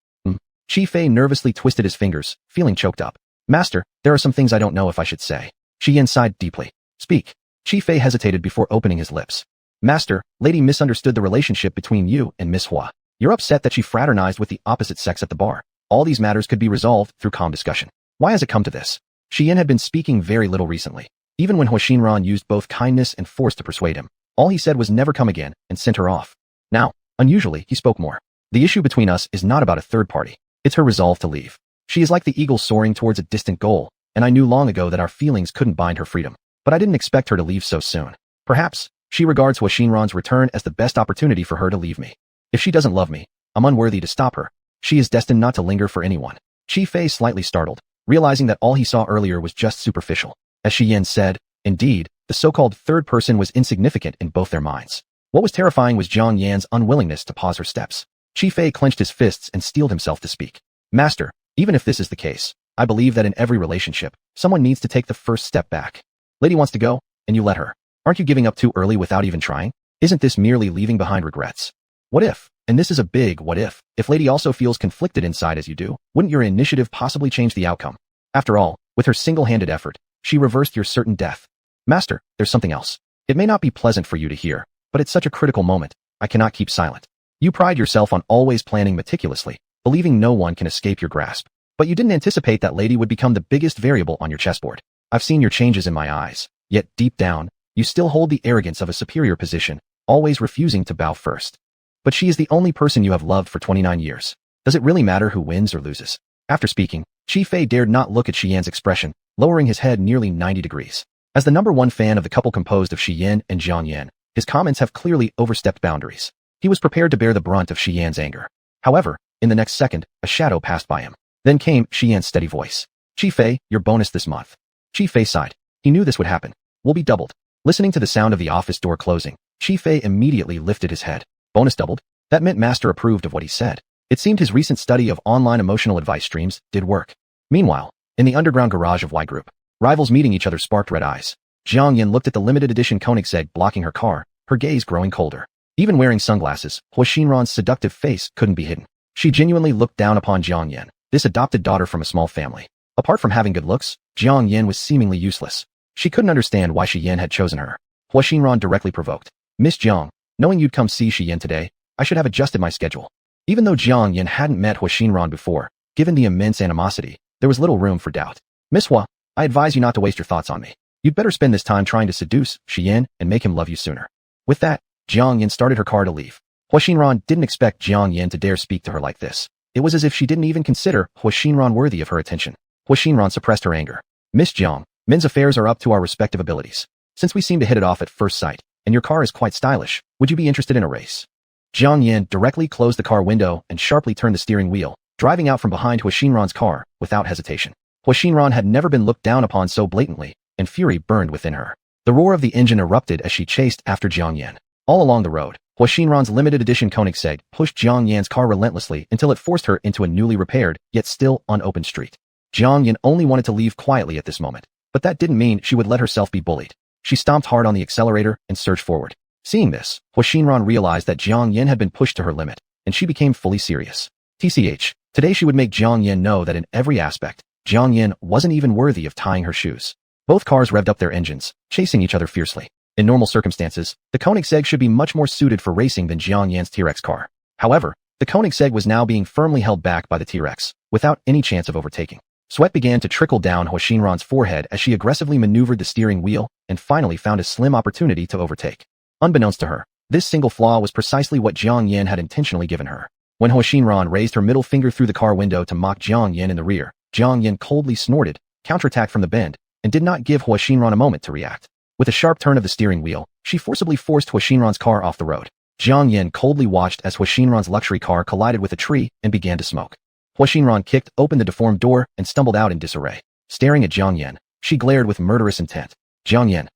Qi Fei nervously twisted his fingers, feeling choked up. Master, there are some things I don't know if I should say. Shi Yan sighed deeply. Speak. Qi Fei hesitated before opening his lips. Master, lady misunderstood the relationship between you and Miss Hua. You're upset that she fraternized with the opposite sex at the bar. All these matters could be resolved through calm discussion. Why has it come to this? Shi Yan had been speaking very little recently. Even when Hua Xinran used both kindness and force to persuade him, all he said was never come again and sent her off. Now, unusually, he spoke more. The issue between us is not about a third party. It's her resolve to leave. She is like the eagle soaring towards a distant goal, and I knew long ago that our feelings couldn't bind her freedom. But I didn't expect her to leave so soon. Perhaps, she regards Hua Xinran's return as the best opportunity for her to leave me. If she doesn't love me, I'm unworthy to stop her. She is destined not to linger for anyone. Qi Fei slightly startled, realizing that all he saw earlier was just superficial. As Shi Yan said, indeed, the so-called third person was insignificant in both their minds. What was terrifying was Jiang Yan's unwillingness to pause her steps. Qi Fei clenched his fists and steeled himself to speak. Master, even if this is the case, I believe that in every relationship, someone needs to take the first step back. Lady wants to go, and you let her. Aren't you giving up too early without even trying? Isn't this merely leaving behind regrets? What if, and this is a big what if Lady also feels conflicted inside as you do, wouldn't your initiative possibly change the outcome? After all, with her single-handed effort, she reversed your certain death. Master, there's something else. It may not be pleasant for you to hear, but it's such a critical moment, I cannot keep silent. You pride yourself on always planning meticulously, believing no one can escape your grasp. But you didn't anticipate that lady would become the biggest variable on your chessboard. I've seen your changes in my eyes, yet deep down, you still hold the arrogance of a superior position, always refusing to bow first. But she is the only person you have loved for 29 years. Does it really matter who wins or loses? After speaking, Qi Fei dared not look at Shi Yan's expression, lowering his head nearly 90 degrees. As the #1 fan of the couple composed of Shi Yan and Jiang Yan, his comments have clearly overstepped boundaries. He was prepared to bear the brunt of Shi Yan's anger. However, in the next second, a shadow passed by him. Then came Shi Yan's steady voice. Qi Fei, your bonus this month. Qi Fei sighed. He knew this would happen. Will be doubled. Listening to the sound of the office door closing, Qi Fei immediately lifted his head. Bonus doubled? That meant Master approved of what he said. It seemed his recent study of online emotional advice streams did work. Meanwhile, in the underground garage of Y Group, rivals meeting each other sparked red eyes. Jiang Yin looked at the limited edition Koenigsegg blocking her car, her gaze growing colder. Even wearing sunglasses, Hua Xinran's seductive face couldn't be hidden. She genuinely looked down upon Jiang Yin, this adopted daughter from a small family. Apart from having good looks, Jiang Yin was seemingly useless. She couldn't understand why Shi Yan had chosen her. Hua Xinran directly provoked. Miss Jiang, knowing you'd come see Shi Yan today, I should have adjusted my schedule. Even though Jiang Yin hadn't met Hua Xinran before, given the immense animosity, there was little room for doubt. Miss Hua, I advise you not to waste your thoughts on me. You'd better spend this time trying to seduce Shi Yan and make him love you sooner. With that, Jiang Yin started her car to leave. Hua Xinran didn't expect Jiang Yin to dare speak to her like this. It was as if she didn't even consider Hua Xinran worthy of her attention. Hua Xinran suppressed her anger. Miss Jiang, men's affairs are up to our respective abilities. Since we seem to hit it off at first sight, and your car is quite stylish, would you be interested in a race? Jiang Yin directly closed the car window and sharply turned the steering wheel, driving out from behind Hua Xinran's car without hesitation. Hua Xinran had never been looked down upon so blatantly, and fury burned within her. The roar of the engine erupted as she chased after Jiang Yin. All along the road, Hua Xinran's limited edition Koenigsegg pushed Jiang Yan's car relentlessly until it forced her into a newly repaired, yet still unopened street. Jiang Yin only wanted to leave quietly at this moment, but that didn't mean she would let herself be bullied. She stomped hard on the accelerator and surged forward. Seeing this, Huashinran realized that Jiang Yin had been pushed to her limit, and she became fully serious. TCH, today she would make Jiang Yin know that in every aspect, Jiang Yin wasn't even worthy of tying her shoes. Both cars revved up their engines, chasing each other fiercely. In normal circumstances, the Koenigsegg should be much more suited for racing than Jiang Yin's T-Rex car. However, the Koenigsegg was now being firmly held back by the T-Rex, without any chance of overtaking. Sweat began to trickle down Huashinran's forehead as she aggressively maneuvered the steering wheel and finally found a slim opportunity to overtake. Unbeknownst to her, this single flaw was precisely what Jiang Yin had intentionally given her. When Huashinran raised her middle finger through the car window to mock Jiang Yin in the rear, Jiang Yin coldly snorted, counterattacked from the bend, and did not give Huashinran a moment to react. With a sharp turn of the steering wheel, she forcibly forced Huashinran's car off the road. Jiang Yin coldly watched as Huashinran's luxury car collided with a tree and began to smoke. Huashinran kicked open the deformed door and stumbled out in disarray. Staring at Jiang Yin, she glared with murderous intent. Jiang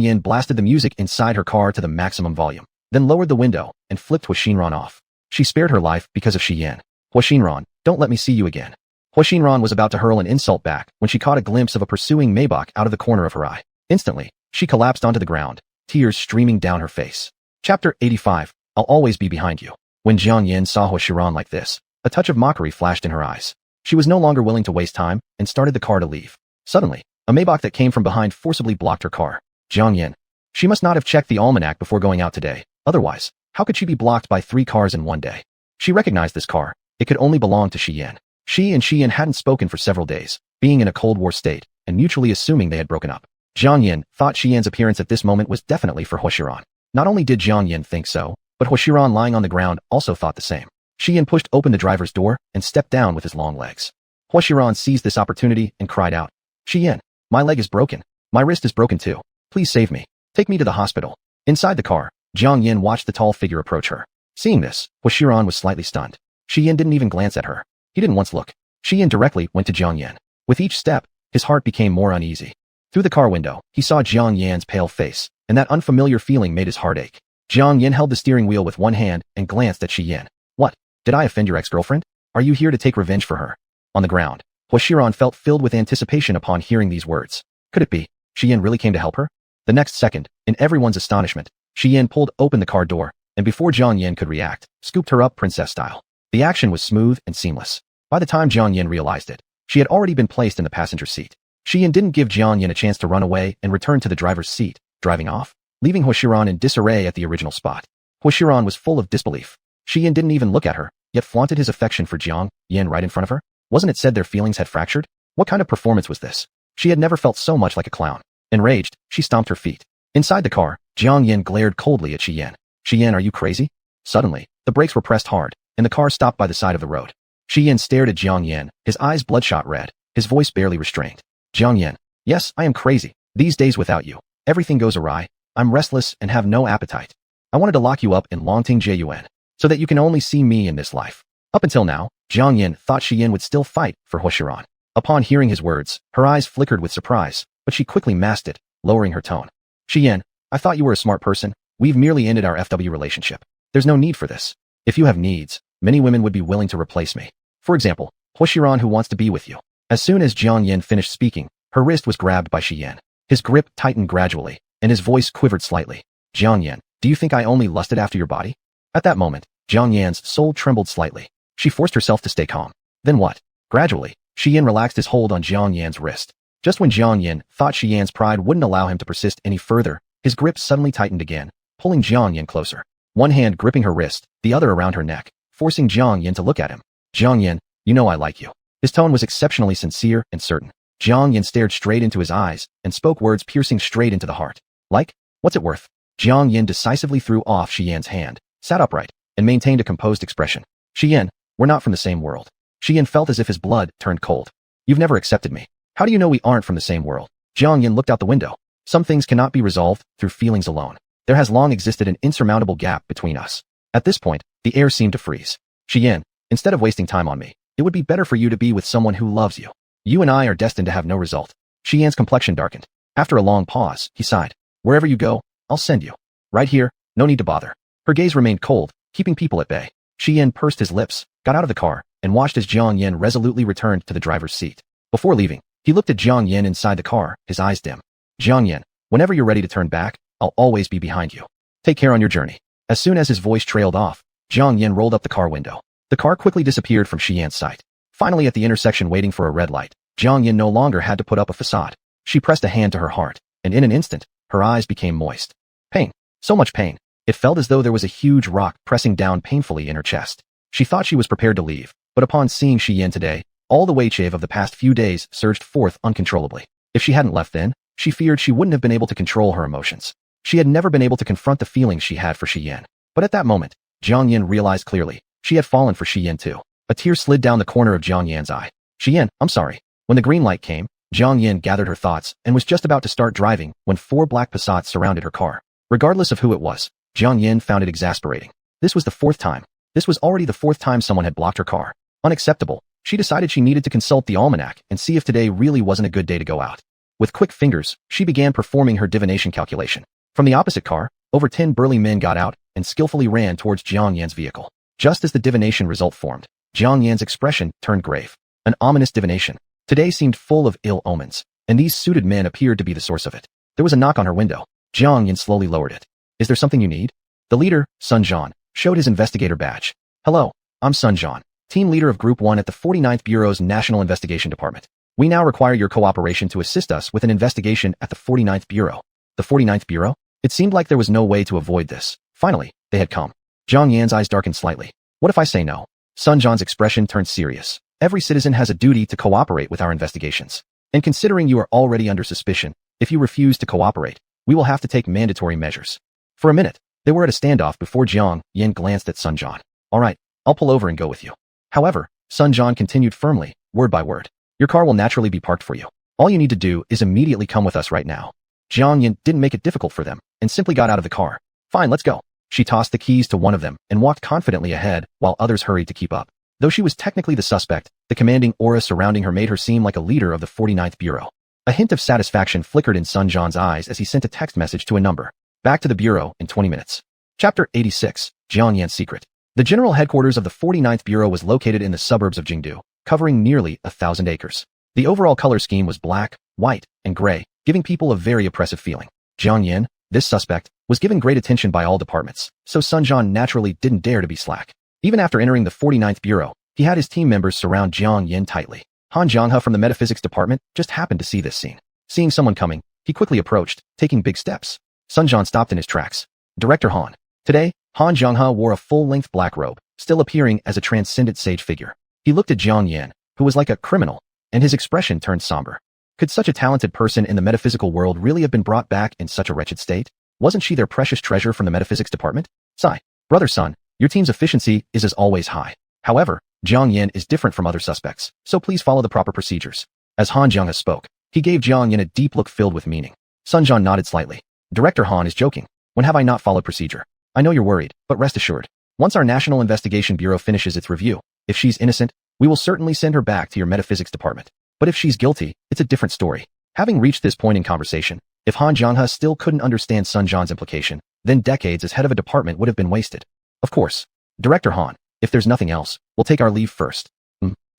Yin blasted the music inside her car to the maximum volume, then lowered the window and flipped Huashinran off. She spared her life because of Shi Yin. Huashinran, don't let me see you again. Huashinran was about to hurl an insult back when she caught a glimpse of a pursuing Maybach out of the corner of her eye. Instantly, she collapsed onto the ground, tears streaming down her face. Chapter 85, I'll always be behind you. When Jiang Yin saw Huashinran like this, a touch of mockery flashed in her eyes. She was no longer willing to waste time and started the car to leave. Suddenly, a Maybach that came from behind forcibly blocked her car. Jiang Yin. She must not have checked the almanac before going out today. Otherwise, how could she be blocked by 3 cars in one day? She recognized this car. It could only belong to Shi Yin. She and Shi Yin hadn't spoken for several days, being in a Cold War state, and mutually assuming they had broken up. Jiang Yin thought Shi Yin's appearance at this moment was definitely for Huashinran. Not only did Jiang Yin think so, but Huashinran lying on the ground also thought the same. Shi Yin pushed open the driver's door and stepped down with his long legs. Huashinran seized this opportunity and cried out, Shi Yin, my leg is broken. My wrist is broken too. Please save me. Take me to the hospital. Inside the car, Jiang Yin watched the tall figure approach her. Seeing this, Huashinran was slightly stunned. Shi Yin didn't even glance at her. He didn't once look. Shi Yin directly went to Jiang Yin. With each step, his heart became more uneasy. Through the car window, he saw Jiang Yin's pale face, and that unfamiliar feeling made his heart ache. Jiang Yin held the steering wheel with one hand and glanced at Shi Yin. What? Did I offend your ex-girlfriend? Are you here to take revenge for her? On the ground, Huashinran felt filled with anticipation upon hearing these words. Could it be? Shi Yin really came to help her? The next second, in everyone's astonishment, Shi Yin pulled open the car door, and before Jiang Yin could react, scooped her up princess style. The action was smooth and seamless. By the time Jiang Yin realized it, she had already been placed in the passenger seat. Shi Yin didn't give Jiang Yin a chance to run away and return to the driver's seat, driving off, leaving Huashinran in disarray at the original spot. Huashinran was full of disbelief. Shi Yin didn't even look at her, yet flaunted his affection for Jiang Yin right in front of her. Wasn't it said their feelings had fractured? What kind of performance was this? She had never felt so much like a clown. Enraged, she stomped her feet. Inside the car, Jiang Yin glared coldly at Shi Yin. Shi Yin, are you crazy? Suddenly, the brakes were pressed hard, and the car stopped by the side of the road. Shi Yin stared at Jiang Yin, his eyes bloodshot red, his voice barely restrained. Jiang Yin, yes, I am crazy. These days without you, everything goes awry. I'm restless and have no appetite. I wanted to lock you up in Longting Jun, so that you can only see me in this life. Up until now, Jiang Yin thought Shi Yin would still fight for Huashinran. Upon hearing his words, her eyes flickered with surprise, but she quickly masked it, lowering her tone. Shi Yin, I thought you were a smart person. We've merely ended our FW relationship. There's no need for this. If you have needs, many women would be willing to replace me. For example, Huashinran who wants to be with you. As soon as Jiang Yin finished speaking, her wrist was grabbed by Shi Yin. His grip tightened gradually, and his voice quivered slightly. Jiang Yin, do you think I only lusted after your body? At that moment, Jiang Yin's soul trembled slightly. She forced herself to stay calm. Then what? Gradually, Shi Yin relaxed his hold on Jiang Yin's wrist. Just when Jiang Yin thought Shi Yin's pride wouldn't allow him to persist any further, his grip suddenly tightened again, pulling Jiang Yin closer. One hand gripping her wrist, the other around her neck, forcing Jiang Yin to look at him. Jiang Yin, you know I like you. His tone was exceptionally sincere and certain. Jiang Yin stared straight into his eyes and spoke words piercing straight into the heart. Like? What's it worth? Jiang Yin decisively threw off Shi Yin's hand, sat upright, and maintained a composed expression. Shi Yin, we're not from the same world. Shi Yin felt as if his blood turned cold. You've never accepted me. How do you know we aren't from the same world? Jiang Yin looked out the window. Some things cannot be resolved through feelings alone. There has long existed an insurmountable gap between us. At this point, the air seemed to freeze. Shi Yin, instead of wasting time on me, it would be better for you to be with someone who loves you. You and I are destined to have no result. Shi Yin's complexion darkened. After a long pause, he sighed. Wherever you go, I'll send you. Right here, no need to bother. Her gaze remained cold, keeping people at bay. Shi Yin pursed his lips, got out of the car, and watched as Jiang Yin resolutely returned to the driver's seat. Before leaving, he looked at Jiang Yin inside the car, his eyes dim. Jiang Yin, whenever you're ready to turn back, I'll always be behind you. Take care on your journey. As soon as his voice trailed off, Jiang Yin rolled up the car window. The car quickly disappeared from Shi Yan's sight. Finally at the intersection waiting for a red light, Jiang Yin no longer had to put up a facade. She pressed a hand to her heart, and in an instant, her eyes became moist. Pain. So much pain. It felt as though there was a huge rock pressing down painfully in her chest. She thought she was prepared to leave, but upon seeing Shi Yan today, all the weight of the past few days surged forth uncontrollably. If she hadn't left then, she feared she wouldn't have been able to control her emotions. She had never been able to confront the feelings she had for Shi Yan. But at that moment, Jiang Yin realized clearly, she had fallen for Shi Yan too. A tear slid down the corner of Jiang Yan's eye. Shi Yan, I'm sorry. When the green light came, Jiang Yin gathered her thoughts and was just about to start driving when 4 black Passats surrounded her car. Regardless of who it was, Jiang Yin found it exasperating. This was the 4th time. This was already the 4th time someone had blocked her car. Unacceptable. She decided she needed to consult the almanac and see if today really wasn't a good day to go out. With quick fingers, she began performing her divination calculation. From the opposite car, over 10 burly men got out and skillfully ran towards Jiang Yan's vehicle. Just as the divination result formed, Jiang Yan's expression turned grave. An ominous divination. Today seemed full of ill omens, and these suited men appeared to be the source of it. There was a knock on her window. Jiang Yan slowly lowered it. Is there something you need? The leader, Sun Zhan, showed his investigator badge. Hello, I'm Sun Zhan, team leader of Group 1 at the 49th Bureau's National Investigation Department. We now require your cooperation to assist us with an investigation at the 49th Bureau. The 49th Bureau? It seemed like there was no way to avoid this. Finally, they had come. Jiang Yan's eyes darkened slightly. What if I say no? Sun Zhan's expression turned serious. Every citizen has a duty to cooperate with our investigations. And considering you are already under suspicion, if you refuse to cooperate, we will have to take mandatory measures. For a minute, they were at a standoff before Jiang Yan glanced at Sun Zhan. All right, I'll pull over and go with you. However, Sun Zhan continued firmly, word by word. Your car will naturally be parked for you. All you need to do is immediately come with us right now. Jiang Yan didn't make it difficult for them and simply got out of the car. Fine, let's go. She tossed the keys to one of them and walked confidently ahead while others hurried to keep up. Though she was technically the suspect, the commanding aura surrounding her made her seem like a leader of the 49th Bureau. A hint of satisfaction flickered in Sun Zhan's eyes as he sent a text message to a number. Back to the Bureau in 20 minutes. Chapter 86, Jiang Yan's Secret. The general headquarters of the 49th Bureau was located in the suburbs of Jingdu, covering nearly 1,000 acres. The overall color scheme was black, white, and gray, giving people a very oppressive feeling. Jiang Yan, this suspect, was given great attention by all departments, so Sun Zhan naturally didn't dare to be slack. Even after entering the 49th Bureau, he had his team members surround Jiang Yan tightly. Han Jianghe from the metaphysics department just happened to see this scene. Seeing someone coming, he quickly approached, taking big steps. Sun Zhan stopped in his tracks. Director Han. Today, Han Jianghe wore a full-length black robe, still appearing as a transcendent sage figure. He looked at Jiang Yan, who was like a criminal, and his expression turned somber. Could such a talented person in the metaphysical world really have been brought back in such a wretched state? Wasn't she their precious treasure from the metaphysics department? Sigh. Brother Sun, your team's efficiency is as always high. However, Jiang Yan is different from other suspects, so please follow the proper procedures. As Han Jianghe spoke, he gave Jiang Yan a deep look filled with meaning. Sun Zhan nodded slightly. Director Han is joking. When have I not followed procedure? I know you're worried, but rest assured. Once our National Investigation Bureau finishes its review, if she's innocent, we will certainly send her back to your metaphysics department. But if she's guilty, it's a different story. Having reached this point in conversation, if Han Jianghe still couldn't understand Sun Zhan's implication, then decades as head of a department would have been wasted. Of course. Director Han, if there's nothing else, we'll take our leave first.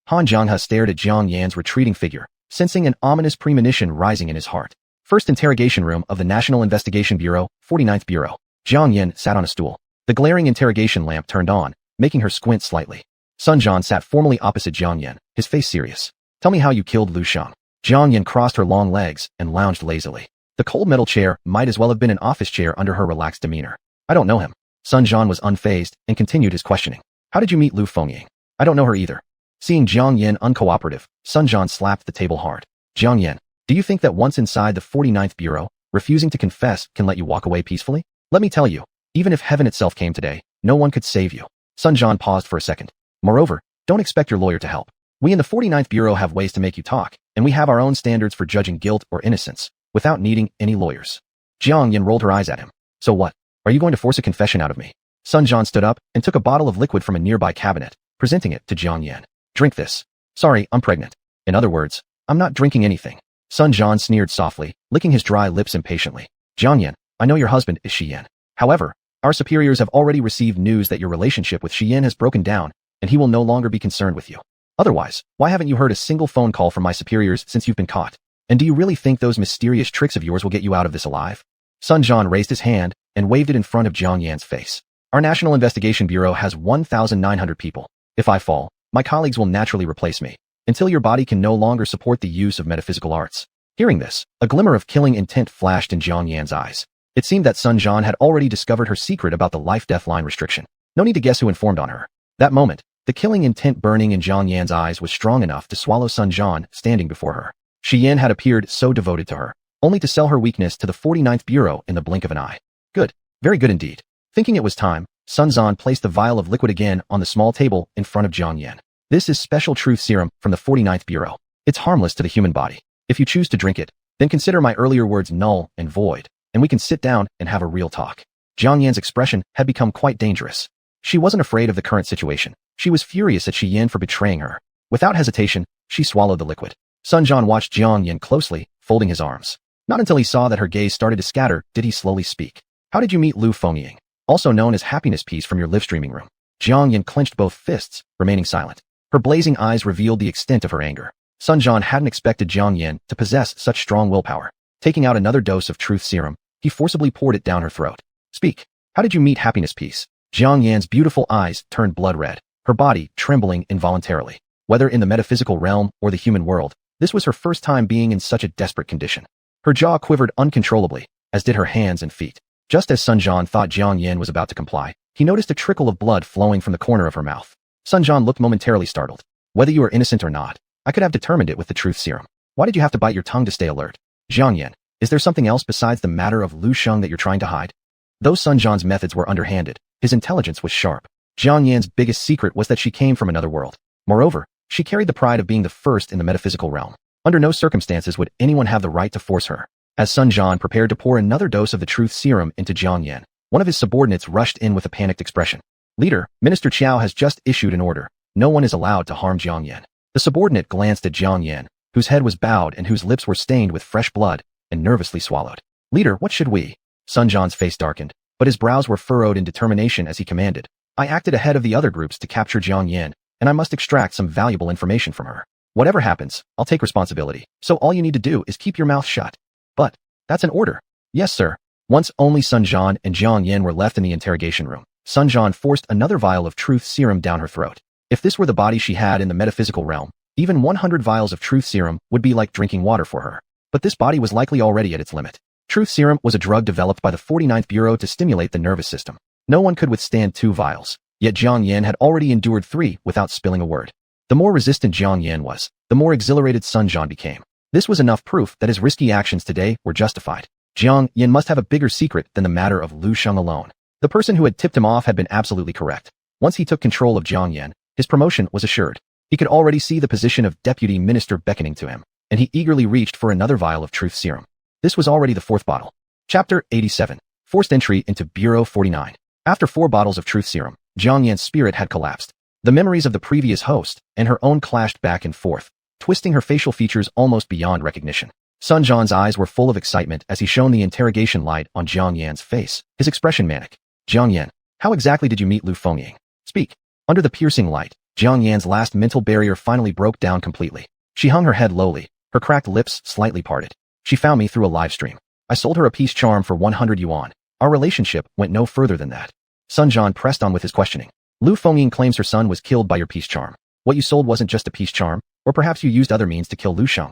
Han Jianghe stared at Jiang Yan's retreating figure, sensing an ominous premonition rising in his heart. First interrogation room of the National Investigation Bureau, 49th Bureau. Jiang Yan sat on a stool. The glaring interrogation lamp turned on, making her squint slightly. Sun Zhan sat formally opposite Jiang Yan, his face serious. Tell me how you killed Lu Shang. Jiang Yan crossed her long legs and lounged lazily. The cold metal chair might as well have been an office chair under her relaxed demeanor. I don't know him. Sun Zhan was unfazed and continued his questioning. How did you meet Lu Fengying? I don't know her either. Seeing Jiang Yan uncooperative, Sun Zhan slapped the table hard. Jiang Yan, do you think that once inside the 49th Bureau, refusing to confess can let you walk away peacefully? Let me tell you, even if heaven itself came today, no one could save you. Sun Zhan paused for a second. Moreover, don't expect your lawyer to help. We in the 49th Bureau have ways to make you talk, and we have our own standards for judging guilt or innocence, without needing any lawyers. Jiang Yan rolled her eyes at him. So what? Are you going to force a confession out of me? Sun Zhan stood up and took a bottle of liquid from a nearby cabinet, presenting it to Jiang Yan. Drink this. Sorry, I'm pregnant. In other words, I'm not drinking anything. Sun Zhan sneered softly, licking his dry lips impatiently. Jiang Yan, I know your husband is Shi Yan. However, our superiors have already received news that your relationship with Shi Yan has broken down, and he will no longer be concerned with you. Otherwise, why haven't you heard a single phone call from my superiors since you've been caught? And do you really think those mysterious tricks of yours will get you out of this alive? Sun Jian raised his hand and waved it in front of Jiang Yan's face. Our National Investigation Bureau has 1,900 people. If I fall, my colleagues will naturally replace me, until your body can no longer support the use of metaphysical arts. Hearing this, a glimmer of killing intent flashed in Jiang Yan's eyes. It seemed that Sun Jian had already discovered her secret about the life-death line restriction. No need to guess who informed on her. That moment, the killing intent burning in Jiang Yan's eyes was strong enough to swallow Sun Jian standing before her. Shi Yan had appeared so devoted to her, only to sell her weakness to the 49th Bureau in the blink of an eye. Good. Very good indeed. Thinking it was time, Sun Jian placed the vial of liquid again on the small table in front of Jiang Yan. This is special truth serum from the 49th Bureau. It's harmless to the human body. If you choose to drink it, then consider my earlier words null and void, and we can sit down and have a real talk. Jiang Yan's expression had become quite dangerous. She wasn't afraid of the current situation. She was furious at Shi Yan for betraying her. Without hesitation, she swallowed the liquid. Sun Jian watched Jiang Yan closely, folding his arms. Not until he saw that her gaze started to scatter did he slowly speak. How did you meet Lu Fengying, also known as Happiness Piece from your live streaming room? Jiang Yan clenched both fists, remaining silent. Her blazing eyes revealed the extent of her anger. Sun Jian hadn't expected Jiang Yan to possess such strong willpower. Taking out another dose of truth serum, he forcibly poured it down her throat. Speak. How did you meet Happiness Piece? Jiang Yan's beautiful eyes turned blood red, her body trembling involuntarily. Whether in the metaphysical realm or the human world, this was her first time being in such a desperate condition. Her jaw quivered uncontrollably, as did her hands and feet. Just as Sun Jian thought Jiang Yan was about to comply, he noticed a trickle of blood flowing from the corner of her mouth. Sun Jian looked momentarily startled. Whether you are innocent or not, I could have determined it with the truth serum. Why did you have to bite your tongue to stay alert? Jiang Yan, is there something else besides the matter of Lu Sheng that you're trying to hide? Though Sun Jian's methods were underhanded, his intelligence was sharp. Jiang Yan's biggest secret was that she came from another world. Moreover, she carried the pride of being the first in the metaphysical realm. Under no circumstances would anyone have the right to force her. As Sun Jian prepared to pour another dose of the truth serum into Jiang Yan, one of his subordinates rushed in with a panicked expression. Leader, Minister Qiao has just issued an order. No one is allowed to harm Jiang Yan. The subordinate glanced at Jiang Yan, whose head was bowed and whose lips were stained with fresh blood, and nervously swallowed. Leader, what should we? Sun Jian's face darkened, but his brows were furrowed in determination as he commanded. I acted ahead of the other groups to capture Jiang Yan, and I must extract some valuable information from her. Whatever happens, I'll take responsibility, so all you need to do is keep your mouth shut. But, that's an order. Yes, sir. Once only Sun Jian and Jiang Yan were left in the interrogation room, Sun Jian forced another vial of truth serum down her throat. If this were the body she had in the metaphysical realm, even 100 vials of truth serum would be like drinking water for her. But this body was likely already at its limit. Truth serum was a drug developed by the 49th Bureau to stimulate the nervous system. No one could withstand 2 vials, yet Jiang Yan had already endured 3 without spilling a word. The more resistant Jiang Yan was, the more exhilarated Sun Jian became. This was enough proof that his risky actions today were justified. Jiang Yan must have a bigger secret than the matter of Lu Sheng alone. The person who had tipped him off had been absolutely correct. Once he took control of Jiang Yan, his promotion was assured. He could already see the position of deputy minister beckoning to him, and he eagerly reached for another vial of truth serum. This was already the 4th bottle. Chapter 87. Forced entry into Bureau 49. After 4 bottles of truth serum, Jiang Yan's spirit had collapsed. The memories of the previous host and her own clashed back and forth, twisting her facial features almost beyond recognition. Sun Jian's eyes were full of excitement as he shone the interrogation light on Jiang Yan's face, his expression manic. Jiang Yan, how exactly did you meet Lu Fengying? Speak. Under the piercing light, Jiang Yan's last mental barrier finally broke down completely. She hung her head lowly, her cracked lips slightly parted. She found me through a live stream. I sold her a peace charm for 100 yuan. Our relationship went no further than that. Sun Jian pressed on with his questioning. Lu Fengying claims her son was killed by your peace charm. What you sold wasn't just a peace charm, or perhaps you used other means to kill Lu Sheng.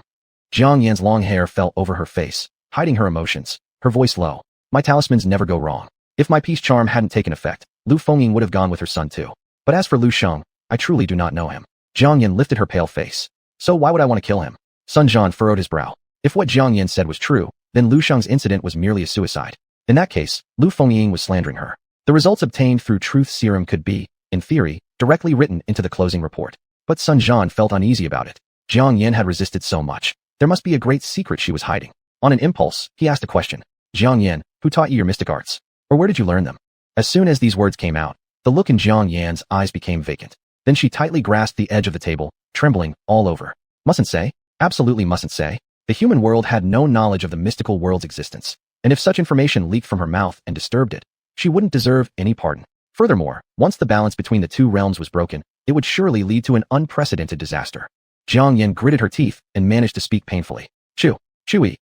Jiang Yan's long hair fell over her face, hiding her emotions, her voice low. My talismans never go wrong. If my peace charm hadn't taken effect, Lu Fengying would have gone with her son too. But as for Lu Sheng, I truly do not know him. Jiang Yan lifted her pale face. So why would I want to kill him? Sun Jian furrowed his brow. If what Jiang Yan said was true, then Lu Sheng's incident was merely a suicide. In that case, Lu Fengying was slandering her. The results obtained through truth serum could be, in theory, directly written into the closing report. But Sun Jian felt uneasy about it. Jiang Yan had resisted so much. There must be a great secret she was hiding. On an impulse, he asked a question. Jiang Yan, who taught you your mystic arts? Or where did you learn them? As soon as these words came out, the look in Jiang Yan's eyes became vacant. Then she tightly grasped the edge of the table, trembling all over. Mustn't say. Absolutely mustn't say. The human world had no knowledge of the mystical world's existence. And if such information leaked from her mouth and disturbed it, she wouldn't deserve any pardon. Furthermore, once the balance between the 2 realms was broken, it would surely lead to an unprecedented disaster. Jiang Yan gritted her teeth and managed to speak painfully. Chu-yi,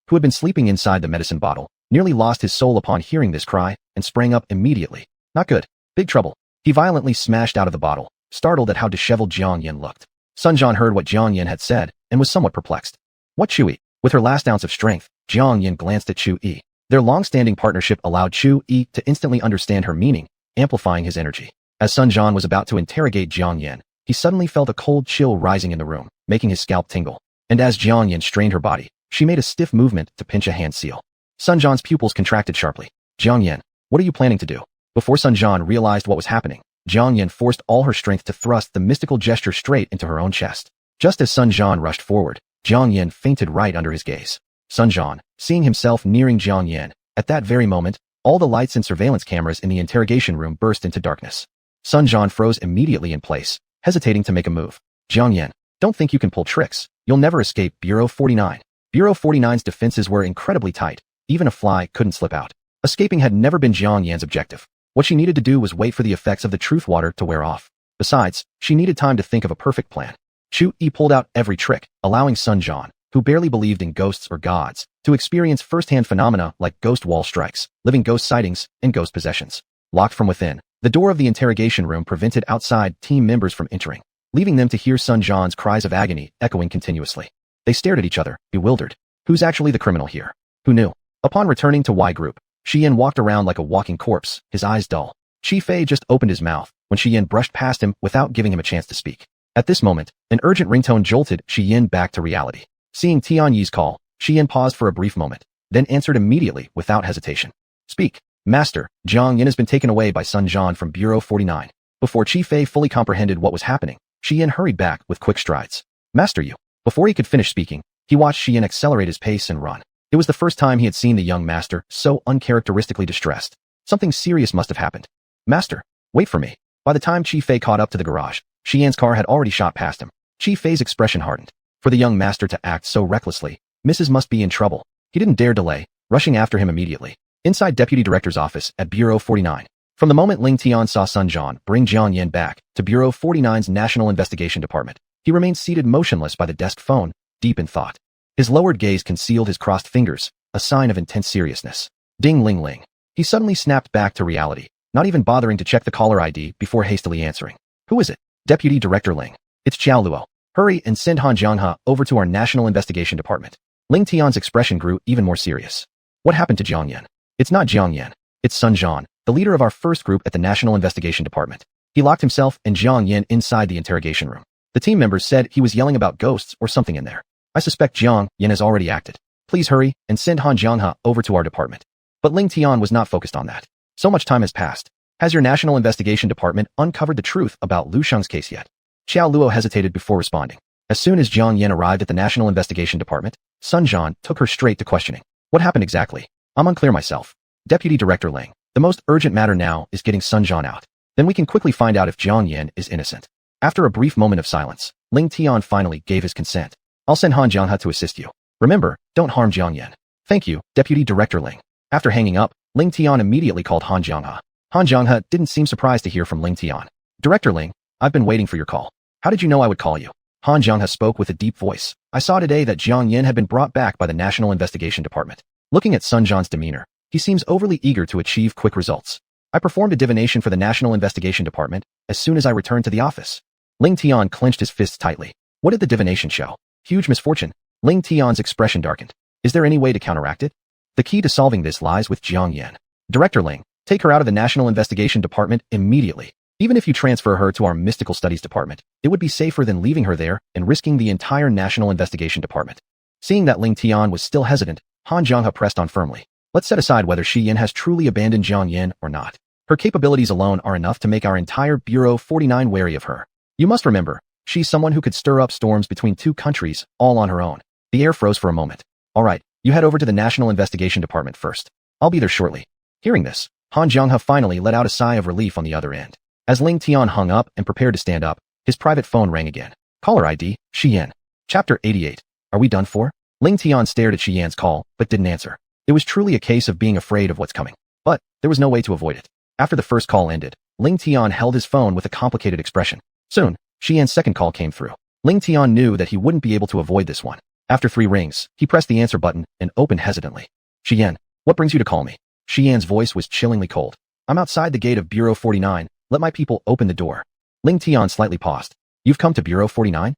who had been sleeping inside the medicine bottle, nearly lost his soul upon hearing this cry, and sprang up immediately. Not good. Big trouble. He violently smashed out of the bottle, startled at how disheveled Jiang Yin looked. Sun Jian heard what Jiang Yin had said, and was somewhat perplexed. What Chu-yi? With her last ounce of strength, Jiang Yin glanced at Chu-yi. Their long-standing partnership allowed Chu-yi to instantly understand her meaning, amplifying his energy. As Sun Jian was about to interrogate Jiang Yin, he suddenly felt a cold chill rising in the room, making his scalp tingle. And as Jiang Yin strained her body, she made a stiff movement to pinch a hand seal. Sun Jian's pupils contracted sharply. Jiang Yin, what are you planning to do? Before Sun Jian realized what was happening, Jiang Yin forced all her strength to thrust the mystical gesture straight into her own chest. Just as Sun Jian rushed forward, Jiang Yin fainted right under his gaze. Sun Jian, seeing himself nearing Jiang Yin, at that very moment, all the lights and surveillance cameras in the interrogation room burst into darkness. Sun Jian froze immediately in place, hesitating to make a move. Jiang Yin, don't think you can pull tricks. You'll never escape Bureau 49. Bureau 49's defenses were incredibly tight. Even a fly couldn't slip out. Escaping had never been Jiang Yin's objective. What she needed to do was wait for the effects of the truth water to wear off. Besides, she needed time to think of a perfect plan. Chu-yi pulled out every trick, allowing Sun Jian, who barely believed in ghosts or gods, to experience first-hand phenomena like ghost wall strikes, living ghost sightings, and ghost possessions. Locked from within, the door of the interrogation room prevented outside team members from entering, leaving them to hear Sun Jian's cries of agony echoing continuously. They stared at each other, bewildered. Who's actually the criminal here? Who knew? Upon returning to Y Group, Xian walked around like a walking corpse, his eyes dull. Chi Fei just opened his mouth when Xian brushed past him without giving him a chance to speak. At this moment, an urgent ringtone jolted Xian back to reality. Seeing Tianyi's call, Xian paused for a brief moment, then answered immediately without hesitation. Speak. Master, Jiang Yin has been taken away by Sun Jian from Bureau 49. Before Chi Fei fully comprehended what was happening, Xian hurried back with quick strides. Master you. Before he could finish speaking, he watched Xian accelerate his pace and run. It was the first time he had seen the young master so uncharacteristically distressed. Something serious must have happened. Master, wait for me. By the time Chi Fei caught up to the garage, Xian's car had already shot past him. Chi Fei's expression hardened. For the young master to act so recklessly, Mrs. must be in trouble. He didn't dare delay, rushing after him immediately. Inside Deputy Director's office at Bureau 49. From the moment Ling Tian saw Sun Jian bring Jiang Yin back to Bureau 49's National Investigation Department, he remained seated motionless by the desk phone, deep in thought. His lowered gaze concealed his crossed fingers, a sign of intense seriousness. Ding ling ling. He suddenly snapped back to reality, not even bothering to check the caller ID before hastily answering. Who is it? Deputy Director Ling. It's Qiao Luo. Hurry and send Han Jianghe over to our National Investigation Department. Ling Tian's expression grew even more serious. What happened to Jiang Yin? It's not Jiang Yin. It's Sun Jian, the leader of our first group at the National Investigation Department. He locked himself and Jiang Yin inside the interrogation room. The team members said he was yelling about ghosts or something in there. I suspect Jiang Yin has already acted. Please hurry and send Han Jianghe over to our department. But Ling Tian was not focused on that. So much time has passed. Has your National Investigation Department uncovered the truth about Lu Sheng's case yet? Qiao Luo hesitated before responding. As soon as Jiang Yin arrived at the National Investigation Department, Sun Jian took her straight to questioning. What happened exactly? I'm unclear myself. Deputy Director Ling, the most urgent matter now is getting Sun Jian out. Then we can quickly find out if Jiang Yin is innocent. After a brief moment of silence, Ling Tian finally gave his consent. I'll send Han Jianghe to assist you. Remember, don't harm Jiang Yin. Thank you, Deputy Director Ling. After hanging up, Ling Tian immediately called Han Jianghe. Han Jianghe didn't seem surprised to hear from Ling Tian. Director Ling, I've been waiting for your call. How did you know I would call you? Han Jianghe spoke with a deep voice. I saw today that Jiang Yin had been brought back by the National Investigation Department. Looking at Sun Jian's demeanor, he seems overly eager to achieve quick results. I performed a divination for the National Investigation Department as soon as I returned to the office. Ling Tian clenched his fists tightly. What did the divination show? Huge misfortune. Ling Tian's expression darkened. Is there any way to counteract it? The key to solving this lies with Jiang Yin. Director Ling, take her out of the National Investigation Department immediately. Even if you transfer her to our Mystical Studies Department, it would be safer than leaving her there and risking the entire National Investigation Department. Seeing that Ling Tian was still hesitant, Han Jianghe pressed on firmly. Let's set aside whether Shi Yin has truly abandoned Jiang Yin or not. Her capabilities alone are enough to make our entire Bureau 49 wary of her. You must remember, she's someone who could stir up storms between two countries, all on her own. The air froze for a moment. All right, you head over to the National Investigation Department first. I'll be there shortly. Hearing this, Han Jianghe finally let out a sigh of relief on the other end. As Ling Tian hung up and prepared to stand up, his private phone rang again. Caller ID, Shi Yin. Chapter 88. Are we done for? Ling Tian stared at Shi Yan's call, but didn't answer. It was truly a case of being afraid of what's coming. But there was no way to avoid it. After the first call ended, Ling Tian held his phone with a complicated expression. Soon, Shi Yan's second call came through. Ling Tian knew that he wouldn't be able to avoid this one. After 3 rings, he pressed the answer button and opened hesitantly. Shi Yan, What brings you to call me? Xian's voice was chillingly cold. I'm outside the gate of Bureau 49. Let my people open the door. Ling Tian slightly paused. You've come to Bureau 49?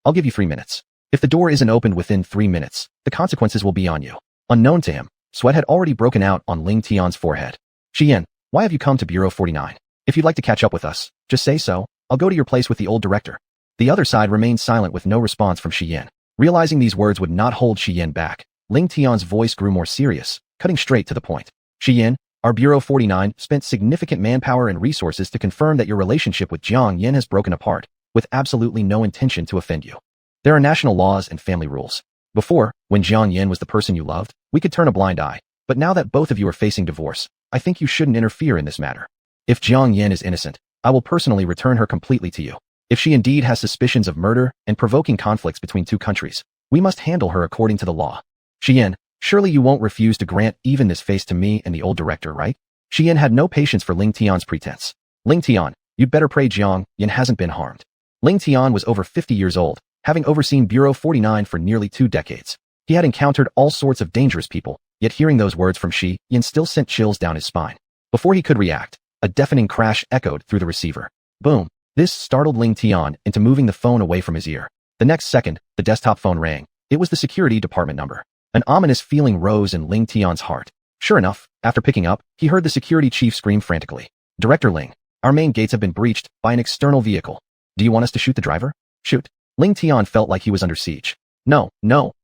I'll give you 3 minutes. If the door isn't opened within 3 minutes, the consequences will be on you. Unknown to him, sweat had already broken out on Ling Tian's forehead. Xian, why have you come to Bureau 49? If you'd like to catch up with us, just say so. I'll go to your place with the old director. The other side remained silent with no response from Xian. Realizing these words would not hold Xian back, Ling Tian's voice grew more serious, cutting straight to the point. Xian, our Bureau 49 spent significant manpower and resources to confirm that your relationship with Jiang Yin has broken apart, with absolutely no intention to offend you. There are national laws and family rules. Before, when Jiang Yin was the person you loved, we could turn a blind eye, but now that both of you are facing divorce, I think you shouldn't interfere in this matter. If Jiang Yin is innocent, I will personally return her completely to you. If she indeed has suspicions of murder and provoking conflicts between two countries, we must handle her according to the law. Xian, surely you won't refuse to grant even this face to me and the old director, right? Xian had no patience for Ling Tian's pretense. Ling Tian, you'd better pray Jiang Yin hasn't been harmed. Ling Tian was over 50 years old, having overseen Bureau 49 for nearly 2 decades. He had encountered all sorts of dangerous people, yet hearing those words from Xian still sent chills down his spine. Before he could react, a deafening crash echoed through the receiver. Boom. This startled Ling Tian into moving the phone away from his ear. The next second, the desktop phone rang. It was the security department number. An ominous feeling rose in Ling Tian's heart. Sure enough, after picking up, he heard the security chief scream frantically. Director Ling, our main gates have been breached by an external vehicle. Do you want us to shoot the driver? Shoot. Ling Tian felt like he was under siege. No,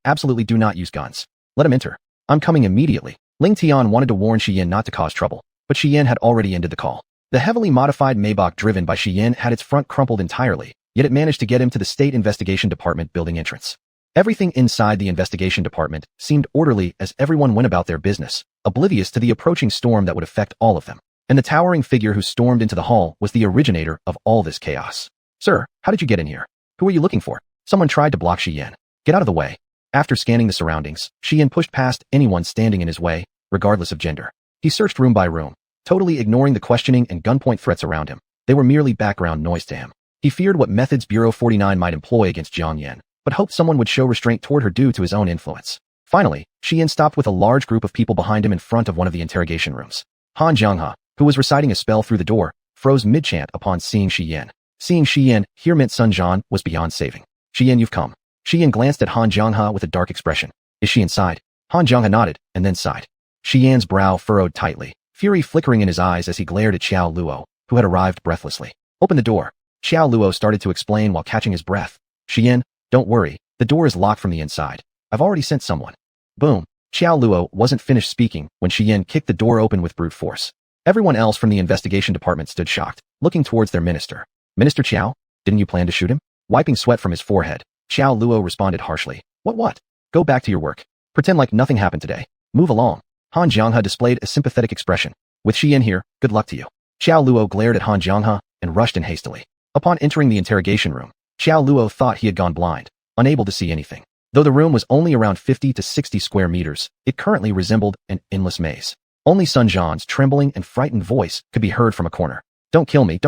absolutely do not use guns. Let him enter. I'm coming immediately. Ling Tian wanted to warn Xian not to cause trouble, but Xian had already ended the call. The heavily modified Maybach driven by Xian had its front crumpled entirely, yet it managed to get him to the State Investigation Department building entrance. Everything inside the investigation department seemed orderly as everyone went about their business, oblivious to the approaching storm that would affect all of them. And the towering figure who stormed into the hall was the originator of all this chaos. Sir, how did you get in here? Who are you looking for? Someone tried to block Xian. Get out of the way. After scanning the surroundings, Xian pushed past anyone standing in his way, regardless of gender. He searched room by room, totally ignoring the questioning and gunpoint threats around him. They were merely background noise to him. He feared what methods Bureau 49 might employ against Jiang Yin, but hoped someone would show restraint toward her due to his own influence. Finally, Xian stopped with a large group of people behind him in front of one of the interrogation rooms. Han Jianghe, who was reciting a spell through the door, froze mid-chant upon seeing Xian. Seeing Xian here meant Sun Jian was beyond saving. Xian, you've come. Xian glanced at Han Jianghe with a dark expression. Is she inside? Han Jianghe nodded, and then sighed. Xian's brow furrowed tightly, fury flickering in his eyes as he glared at Xiao Luo, who had arrived breathlessly. Open the door. Xiao Luo started to explain while catching his breath. Xian, don't worry, the door is locked from the inside. I've already sent someone. Boom. Xiao Luo wasn't finished speaking when Xian kicked the door open with brute force. Everyone else from the investigation department stood shocked, looking towards their minister. Minister Qiao, didn't you plan to shoot him? Wiping sweat from his forehead, Xiao Luo responded harshly. What? Go back to your work. Pretend like nothing happened today. Move along. Han Jianghe displayed a sympathetic expression. With Xian here, good luck to you. Xiao Luo glared at Han Jianghe and rushed in hastily. Upon entering the interrogation room, Xiao Luo thought he had gone blind, unable to see anything. Though the room was only around 50 to 60 square meters, it currently resembled an endless maze. Only Sun Jian's trembling and frightened voice could be heard from a corner. Don't kill me.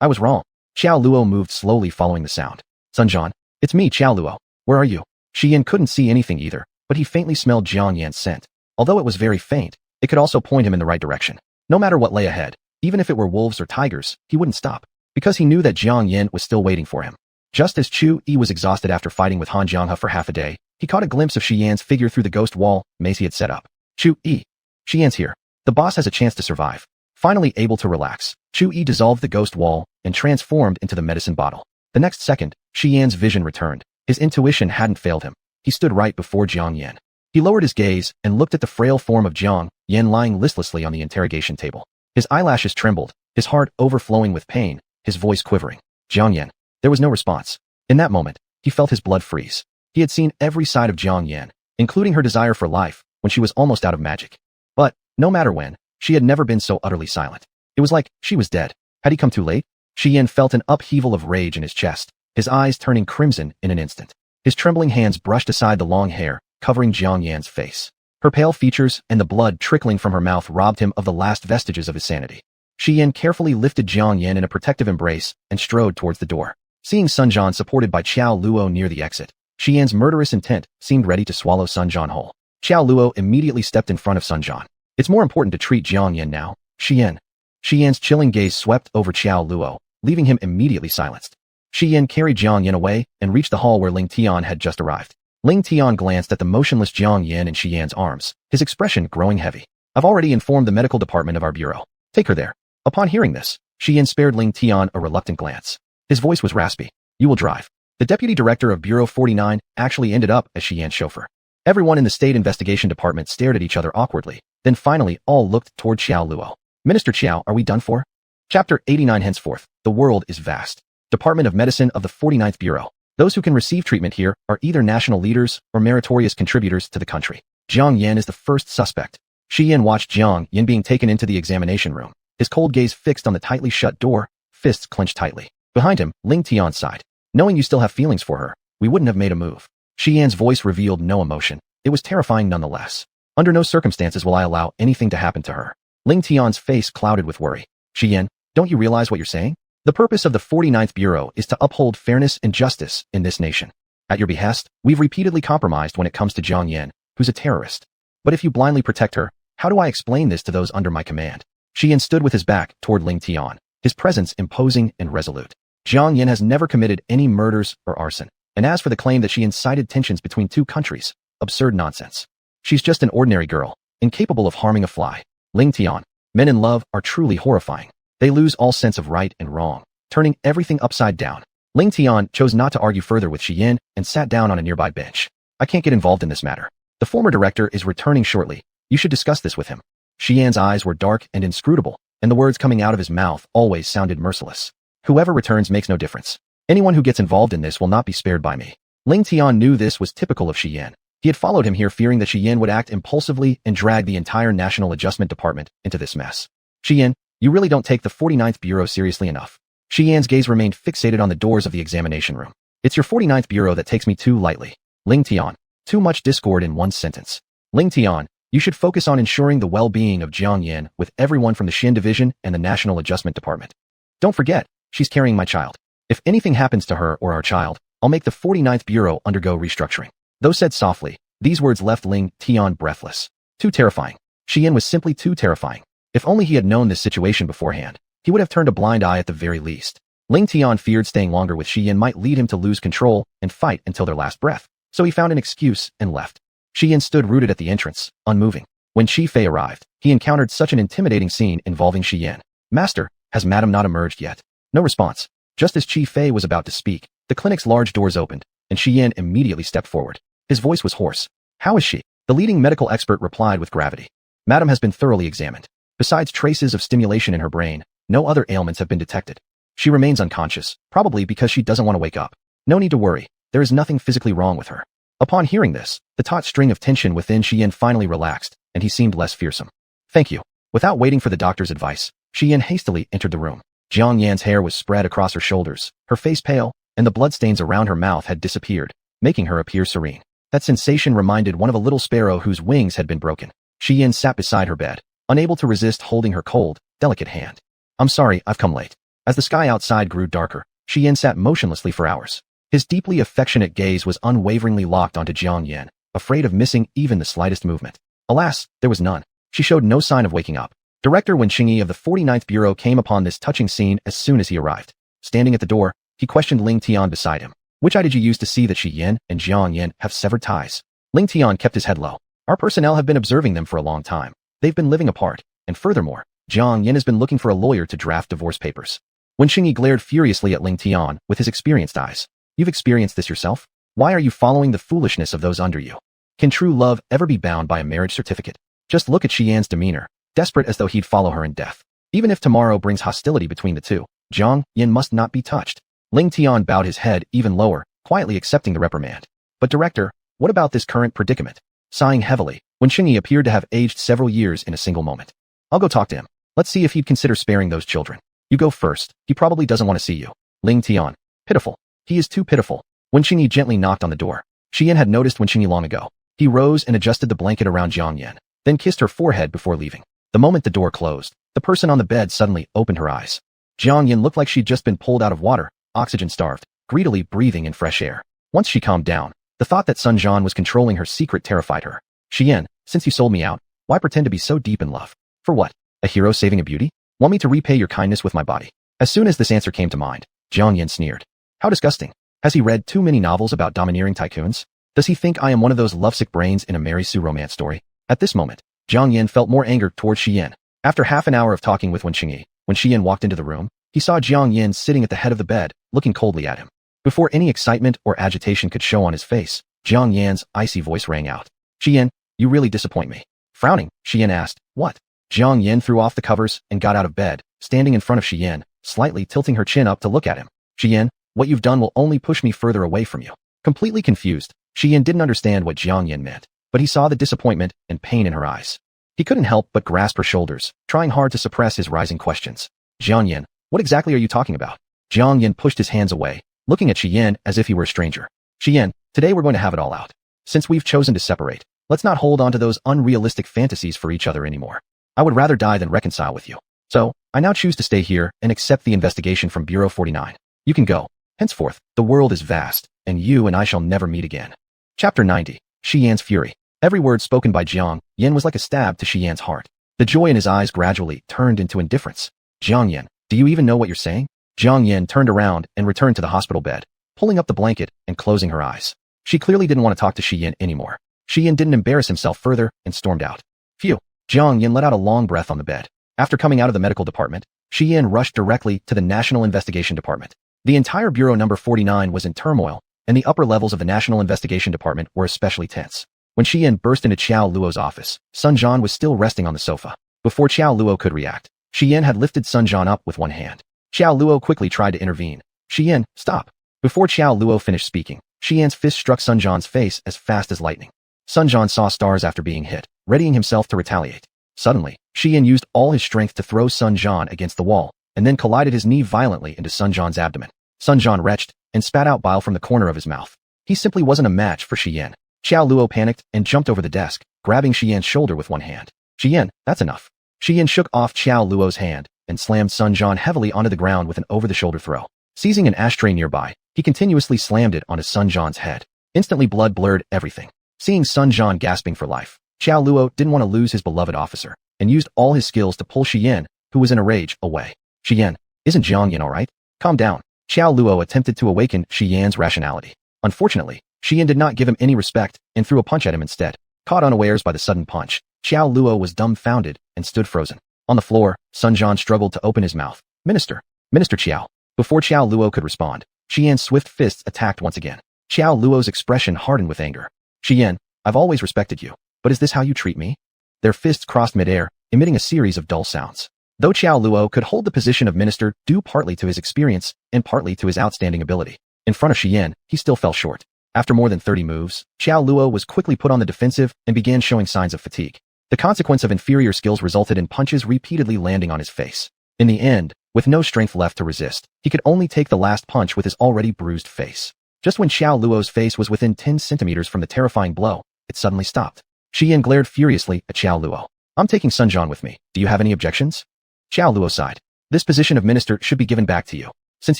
I was wrong. Xiao Luo moved slowly following the sound. Sun Jian, it's me, Xiao Luo. Where are you? Xian couldn't see anything either, but he faintly smelled Jiang Yan's scent. Although it was very faint, it could also point him in the right direction. No matter what lay ahead, even if it were wolves or tigers, he wouldn't stop, because he knew that Jiang Yin was still waiting for him. Just as Chu Yi was exhausted after fighting with Han Jianghe for half a day, he caught a glimpse of Xian's figure through the ghost wall Macy had set up. Chu Yi. Xian's here. The boss has a chance to survive. Finally able to relax, Chu Yi dissolved the ghost wall and transformed into the medicine bottle. The next second, Xian's vision returned. His intuition hadn't failed him. He stood right before Jiang Yin. He lowered his gaze and looked at the frail form of Jiang Yin lying listlessly on the interrogation table. His eyelashes trembled, his heart overflowing with pain, his voice quivering. Jiang Yin. There was no response. In that moment, he felt his blood freeze. He had seen every side of Jiang Yin, including her desire for life, when she was almost out of magic. But, no matter when, she had never been so utterly silent. It was like she was dead. Had he come too late? Xian felt an upheaval of rage in his chest, his eyes turning crimson in an instant. His trembling hands brushed aside the long hair, covering Jiang Yan's face. Her pale features and the blood trickling from her mouth robbed him of the last vestiges of his sanity. Xian carefully lifted Jiang Yan in a protective embrace and strode towards the door. Seeing Sun Jian supported by Qiao Luo near the exit, Xian's murderous intent seemed ready to swallow Sun Jian whole. Xiao Luo immediately stepped in front of Sun Jian. It's more important to treat Jiang Yan now. Shi Yan. Shi Yan's chilling gaze swept over Xiao Luo, leaving him immediately silenced. Shi Yan carried Jiang Yan away and reached the hall where Ling Tian had just arrived. Ling Tian glanced at the motionless Jiang Yan in Shi Yan's arms, his expression growing heavy. I've already informed the medical department of our bureau. Take her there. Upon hearing this, Shi Yan spared Ling Tian a reluctant glance. His voice was raspy. You will drive. The deputy director of Bureau 49 actually ended up as Shi Yan's chauffeur. Everyone in the state investigation department stared at each other awkwardly. Then finally, all looked toward Xiao Luo. Minister Qiao, are we done for? Chapter 89. Henceforth, the world is vast. Department of Medicine of the 49th Bureau. Those who can receive treatment here are either national leaders or meritorious contributors to the country. Jiang Yan is the first suspect. Shi Yan watched Jiang Yan being taken into the examination room, his cold gaze fixed on the tightly shut door, fists clenched tightly. Behind him, Ling Tian sighed. Knowing you still have feelings for her, we wouldn't have made a move. Shi Yan's voice revealed no emotion. It was terrifying nonetheless. Under no circumstances will I allow anything to happen to her. Ling Tian's face clouded with worry. Shi Yan, don't you realize what you're saying? The purpose of the 49th Bureau is to uphold fairness and justice in this nation. At your behest, we've repeatedly compromised when it comes to Jiang Yan, who's a terrorist. But if you blindly protect her, how do I explain this to those under my command? Shi Yan stood with his back toward Ling Tian, his presence imposing and resolute. Jiang Yan has never committed any murders or arson. And as for the claim that she incited tensions between two countries, absurd nonsense. She's just an ordinary girl, incapable of harming a fly. Ling Tian, men in love are truly horrifying. They lose all sense of right and wrong, turning everything upside down. Ling Tian chose not to argue further with Shi Yan and sat down on a nearby bench. I can't get involved in this matter. The former director is returning shortly. You should discuss this with him. Shi Yan's eyes were dark and inscrutable, and the words coming out of his mouth always sounded merciless. Whoever returns makes no difference. Anyone who gets involved in this will not be spared by me. Ling Tian knew this was typical of Shi Yan. He had followed him here fearing that Shi Yan would act impulsively and drag the entire National Adjustment Department into this mess. Shi Yan, you really don't take the 49th Bureau seriously enough. Shi Yan's gaze remained fixated on the doors of the examination room. It's your 49th Bureau that takes me too lightly. Ling Tian, too much discord in one sentence. Ling Tian, you should focus on ensuring the well-being of Jiang Yan with everyone from the Xin Division and the National Adjustment Department. Don't forget, she's carrying my child. If anything happens to her or our child, I'll make the 49th Bureau undergo restructuring. Though said softly, these words left Ling Tian breathless. Too terrifying. Shi Yan was simply too terrifying. If only he had known this situation beforehand, he would have turned a blind eye at the very least. Ling Tian feared staying longer with Shi Yan might lead him to lose control and fight until their last breath, so he found an excuse and left. Shi Yan stood rooted at the entrance, unmoving. When Shi Fei arrived, he encountered such an intimidating scene involving Shi Yan. Master, has Madam not emerged yet? No response. Just as Shi Fei was about to speak, the clinic's large doors opened, and Shi Yan immediately stepped forward. His voice was hoarse. How is she? The leading medical expert replied with gravity. Madam has been thoroughly examined. Besides traces of stimulation in her brain, no other ailments have been detected. She remains unconscious, probably because she doesn't want to wake up. No need to worry. There is nothing physically wrong with her. Upon hearing this, the taut string of tension within Shi Yan finally relaxed, and he seemed less fearsome. Thank you. Without waiting for the doctor's advice, Shi Yan hastily entered the room. Jiang Yan's hair was spread across her shoulders, her face pale, and the bloodstains around her mouth had disappeared, making her appear serene. That sensation reminded one of a little sparrow whose wings had been broken. Shi Yan sat beside her bed, unable to resist holding her cold, delicate hand. I'm sorry, I've come late. As the sky outside grew darker, Shi Yan sat motionlessly for hours. His deeply affectionate gaze was unwaveringly locked onto Jiang Yan, afraid of missing even the slightest movement. Alas, there was none. She showed no sign of waking up. Director Wen Qingyi of the 49th Bureau came upon this touching scene as soon as he arrived. Standing at the door, he questioned Ling Tian beside him. Which eye did you use to see that Shi Yan and Jiang Yan have severed ties? Ling Tian kept his head low. Our personnel have been observing them for a long time. They've been living apart, and furthermore, Jiang Yan has been looking for a lawyer to draft divorce papers. Wen Qingyi glared furiously at Ling Tian with his experienced eyes. You've experienced this yourself? Why are you following the foolishness of those under you? Can true love ever be bound by a marriage certificate? Just look at Shi Yan's demeanor, desperate as though he'd follow her in death. Even if tomorrow brings hostility between the two, Jiang Yan must not be touched. Ling Tian bowed his head even lower, quietly accepting the reprimand. But director, what about this current predicament? Sighing heavily, Wen Qingyi appeared to have aged several years in a single moment. I'll go talk to him. Let's see if he'd consider sparing those children. You go first. He probably doesn't want to see you. Ling Tian. Pitiful. He is too pitiful. Wen Qingyi gently knocked on the door. Shi Yan had noticed Wen Qingyi long ago. He rose and adjusted the blanket around Jiang Yan, then kissed her forehead before leaving. The moment the door closed, the person on the bed suddenly opened her eyes. Jiang Yan looked like she'd just been pulled out of water, oxygen-starved, greedily breathing in fresh air. Once she calmed down, the thought that Sun Jian was controlling her secret terrified her. Xian, since you sold me out, why pretend to be so deep in love? For what? A hero saving a beauty? Want me to repay your kindness with my body? As soon as this answer came to mind, Jiang Yin sneered. How disgusting. Has he read too many novels about domineering tycoons? Does he think I am one of those lovesick brains in a Mary Sue romance story? At this moment, Jiang Yin felt more anger towards Xian. After half an hour of talking with Wen Qingyi, when Xian walked into the room, he saw Jiang Yin sitting at the head of the bed, looking coldly at him. Before any excitement or agitation could show on his face, Jiang Yan's icy voice rang out. Xian, you really disappoint me. Frowning, Xian asked, what? Jiang Yin threw off the covers and got out of bed, standing in front of Xian, slightly tilting her chin up to look at him. Xian, what you've done will only push me further away from you. Completely confused, Xian didn't understand what Jiang Yin meant, but he saw the disappointment and pain in her eyes. He couldn't help but grasp her shoulders, trying hard to suppress his rising questions. Jiang Yin, what exactly are you talking about? Jiang Yin pushed his hands away, looking at Xian as if he were a stranger. Xian, today we're going to have it all out. Since we've chosen to separate, let's not hold on to those unrealistic fantasies for each other anymore. I would rather die than reconcile with you. So, I now choose to stay here and accept the investigation from Bureau 49. You can go. Henceforth, the world is vast, and you and I shall never meet again. Chapter 90. Xian's Fury. Every word spoken by Jiang Yin was like a stab to Xian's heart. The joy in his eyes gradually turned into indifference. Jiang Yin, do you even know what you're saying? Jiang Yin turned around and returned to the hospital bed, pulling up the blanket and closing her eyes. She clearly didn't want to talk to Xian anymore. Xian didn't embarrass himself further and stormed out. Phew. Jiang Yin let out a long breath on the bed. After coming out of the medical department, Xian rushed directly to the National Investigation Department. The entire Bureau number 49 was in turmoil, and the upper levels of the National Investigation Department were especially tense. When Xian burst into Qiao Luo's office, Sun Jian was still resting on the sofa. Before Qiao Luo could react, Xian had lifted Sun Jian up with one hand. Qiao Luo quickly tried to intervene. Xian, stop. Before Qiao Luo finished speaking, Xian's fist struck Sun Jian's face as fast as lightning. Sun Jian saw stars after being hit, readying himself to retaliate. Suddenly, Xian used all his strength to throw Sun Jian against the wall, and then collided his knee violently into Sun Jian's abdomen. Sun Jian retched and spat out bile from the corner of his mouth. He simply wasn't a match for Xian. Qiao Luo panicked and jumped over the desk, grabbing Xian's shoulder with one hand. Xian, that's enough. Xian shook off Qiao Luo's hand and slammed Sun Jian heavily onto the ground with an over-the-shoulder throw. Seizing an ashtray nearby, he continuously slammed it onto Sun Jian's head. Instantly blood blurred everything. Seeing Sun Jian gasping for life, Qiao Luo didn't want to lose his beloved officer, and used all his skills to pull Xian, who was in a rage, away. Xian, isn't Jiang Yin alright? Calm down. Qiao Luo attempted to awaken Xian's rationality. Unfortunately, Xian did not give him any respect and threw a punch at him instead. Caught unawares by the sudden punch, Qiao Luo was dumbfounded and stood frozen. On the floor, Sun Jian struggled to open his mouth. Minister Qiao. Before Qiao Luo could respond, Xian's swift fists attacked once again. Qiao Luo's expression hardened with anger. Xian, I've always respected you, but is this how you treat me? Their fists crossed midair, emitting a series of dull sounds. Though Qiao Luo could hold the position of minister due partly to his experience and partly to his outstanding ability, in front of Xian, he still fell short. After more than 30 moves, Qiao Luo was quickly put on the defensive and began showing signs of fatigue. The consequence of inferior skills resulted in punches repeatedly landing on his face. In the end, with no strength left to resist, he could only take the last punch with his already bruised face. Just when Qiao Luo's face was within 10 centimeters from the terrifying blow, it suddenly stopped. Xian glared furiously at Qiao Luo. I'm taking Sun Jian with me. Do you have any objections? Qiao Luo sighed. This position of minister should be given back to you. Since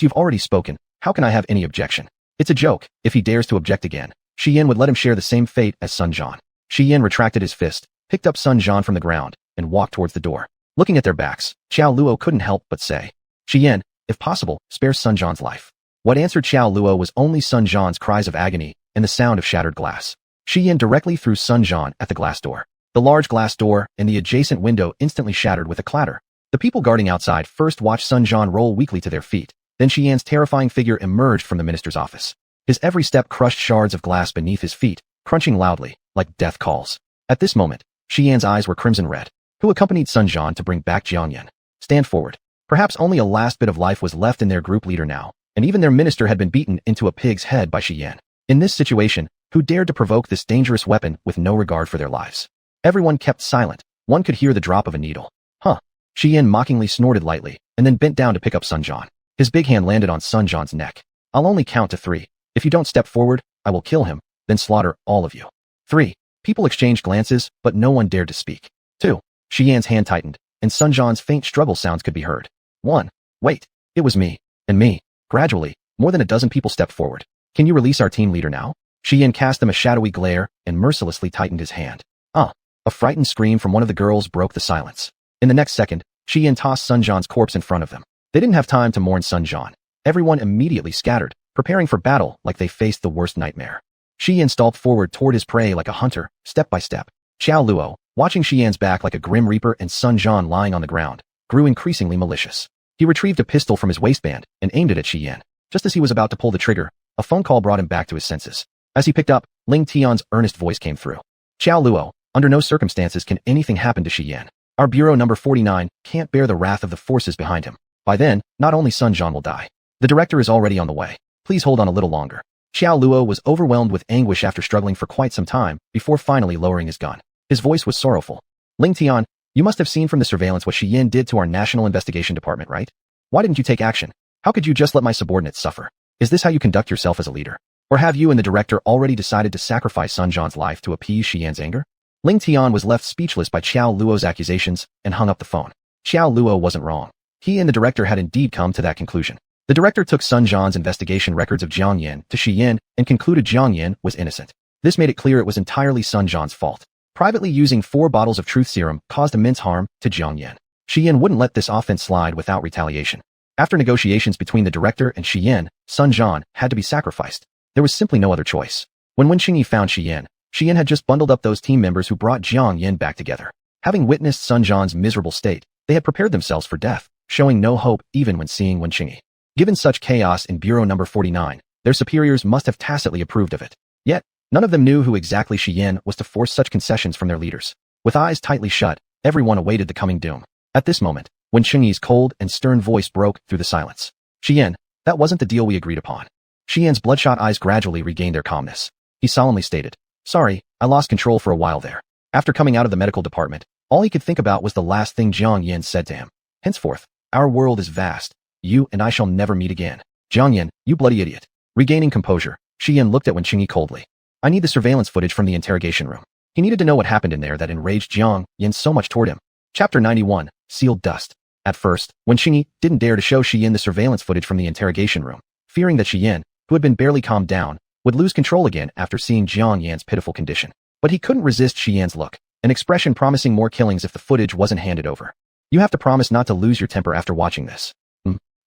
you've already spoken, how can I have any objection? It's a joke. If he dares to object again, Xian would let him share the same fate as Sun Jian. Xian retracted his fist, picked up Sun Jian from the ground, and walked towards the door. Looking at their backs, Qiao Luo couldn't help but say, Xian, if possible, spare Sun Jian's life. What answered Qiao Luo was only Sun Jian's cries of agony and the sound of shattered glass. Xian directly threw Sun Jian at the glass door. The large glass door and the adjacent window instantly shattered with a clatter. The people guarding outside first watched Sun Jian roll weakly to their feet. Then Xian's terrifying figure emerged from the minister's office. His every step crushed shards of glass beneath his feet, crunching loudly, like death calls. At this moment, Xian's eyes were crimson red. Who accompanied Sun Jian to bring back Jiang Yin? Stand forward. Perhaps only a last bit of life was left in their group leader now, and even their minister had been beaten into a pig's head by Xian. In this situation, who dared to provoke this dangerous weapon with no regard for their lives? Everyone kept silent. One could hear the drop of a needle. Huh. Xian mockingly snorted lightly, and then bent down to pick up Sun Jian. His big hand landed on Sun Jian's neck. I'll only count to 3. If you don't step forward, I will kill him, then slaughter all of you. 3. People exchanged glances, but no one dared to speak. 2. Xian's hand tightened, and Sun Jian's faint struggle sounds could be heard. 1. Wait. It was me. And me. Gradually, more than a dozen people stepped forward. Can you release our team leader now? Xian cast them a shadowy glare and mercilessly tightened his hand. Ah! A frightened scream from one of the girls broke the silence. In the next second, Shi Yan tossed Sun Jian's corpse in front of them. They didn't have time to mourn Sun Jian. Everyone immediately scattered, preparing for battle like they faced the worst nightmare. Shi Yan stalked forward toward his prey like a hunter, step by step. Xiao Luo, watching Shi Yan's back like a grim reaper and Sun Jian lying on the ground, grew increasingly malicious. He retrieved a pistol from his waistband and aimed it at Shi Yan. Just as he was about to pull the trigger, a phone call brought him back to his senses. As he picked up, Ling Tian's earnest voice came through. Xiao Luo, under no circumstances can anything happen to Shi Yan. Our Bureau number 49 can't bear the wrath of the forces behind him. By then, not only Sun Jian will die. The director is already on the way. Please hold on a little longer. Xiao Luo was overwhelmed with anguish after struggling for quite some time, before finally lowering his gun. His voice was sorrowful. Ling Tian, you must have seen from the surveillance what Shi Yan did to our National Investigation Department, right? Why didn't you take action? How could you just let my subordinates suffer? Is this how you conduct yourself as a leader? Or have you and the director already decided to sacrifice Sun Jian's life to appease Shi Yan's anger? Ling Tian was left speechless by Xiao Luo's accusations and hung up the phone. Xiao Luo wasn't wrong. He and the director had indeed come to that conclusion. The director took Sun Jian's investigation records of Jiang Yan to Shi Yan and concluded Jiang Yan was innocent. This made it clear it was entirely Sun Jian's fault. Privately using 4 bottles of truth serum caused immense harm to Jiang Yan. Shi Yan wouldn't let this offense slide without retaliation. After negotiations between the director and Shi Yan, Sun Jian had to be sacrificed. There was simply no other choice. When Wen Qingyi found Shi Yan had just bundled up those team members who brought Jiang Yan back together. Having witnessed Sun Jian's miserable state, they had prepared themselves for death, showing no hope even when seeing Wen Qingyi. Given such chaos in Bureau number 49, their superiors must have tacitly approved of it. Yet, none of them knew who exactly Shi Yan was to force such concessions from their leaders. With eyes tightly shut, everyone awaited the coming doom. At this moment, Wen Qingyi's cold and stern voice broke through the silence. Shi Yan, that wasn't the deal we agreed upon. Shi Yan's bloodshot eyes gradually regained their calmness. He solemnly stated, sorry, I lost control for a while there. After coming out of the medical department, all he could think about was the last thing Jiang Yan said to him. Henceforth, our world is vast. You and I shall never meet again. Jiang Yan, you bloody idiot. Regaining composure, Shi Yan looked at Wen Qingyi coldly. I need the surveillance footage from the interrogation room. He needed to know what happened in there that enraged Jiang Yan so much toward him. Chapter 91, Sealed Dust. At first, Wen Qingyi didn't dare to show Shi Yan the surveillance footage from the interrogation room, fearing that Shi Yan, who had been barely calmed down, would lose control again after seeing Jiang Yan's pitiful condition. But he couldn't resist Shi Yan's look, an expression promising more killings if the footage wasn't handed over. You have to promise not to lose your temper after watching this.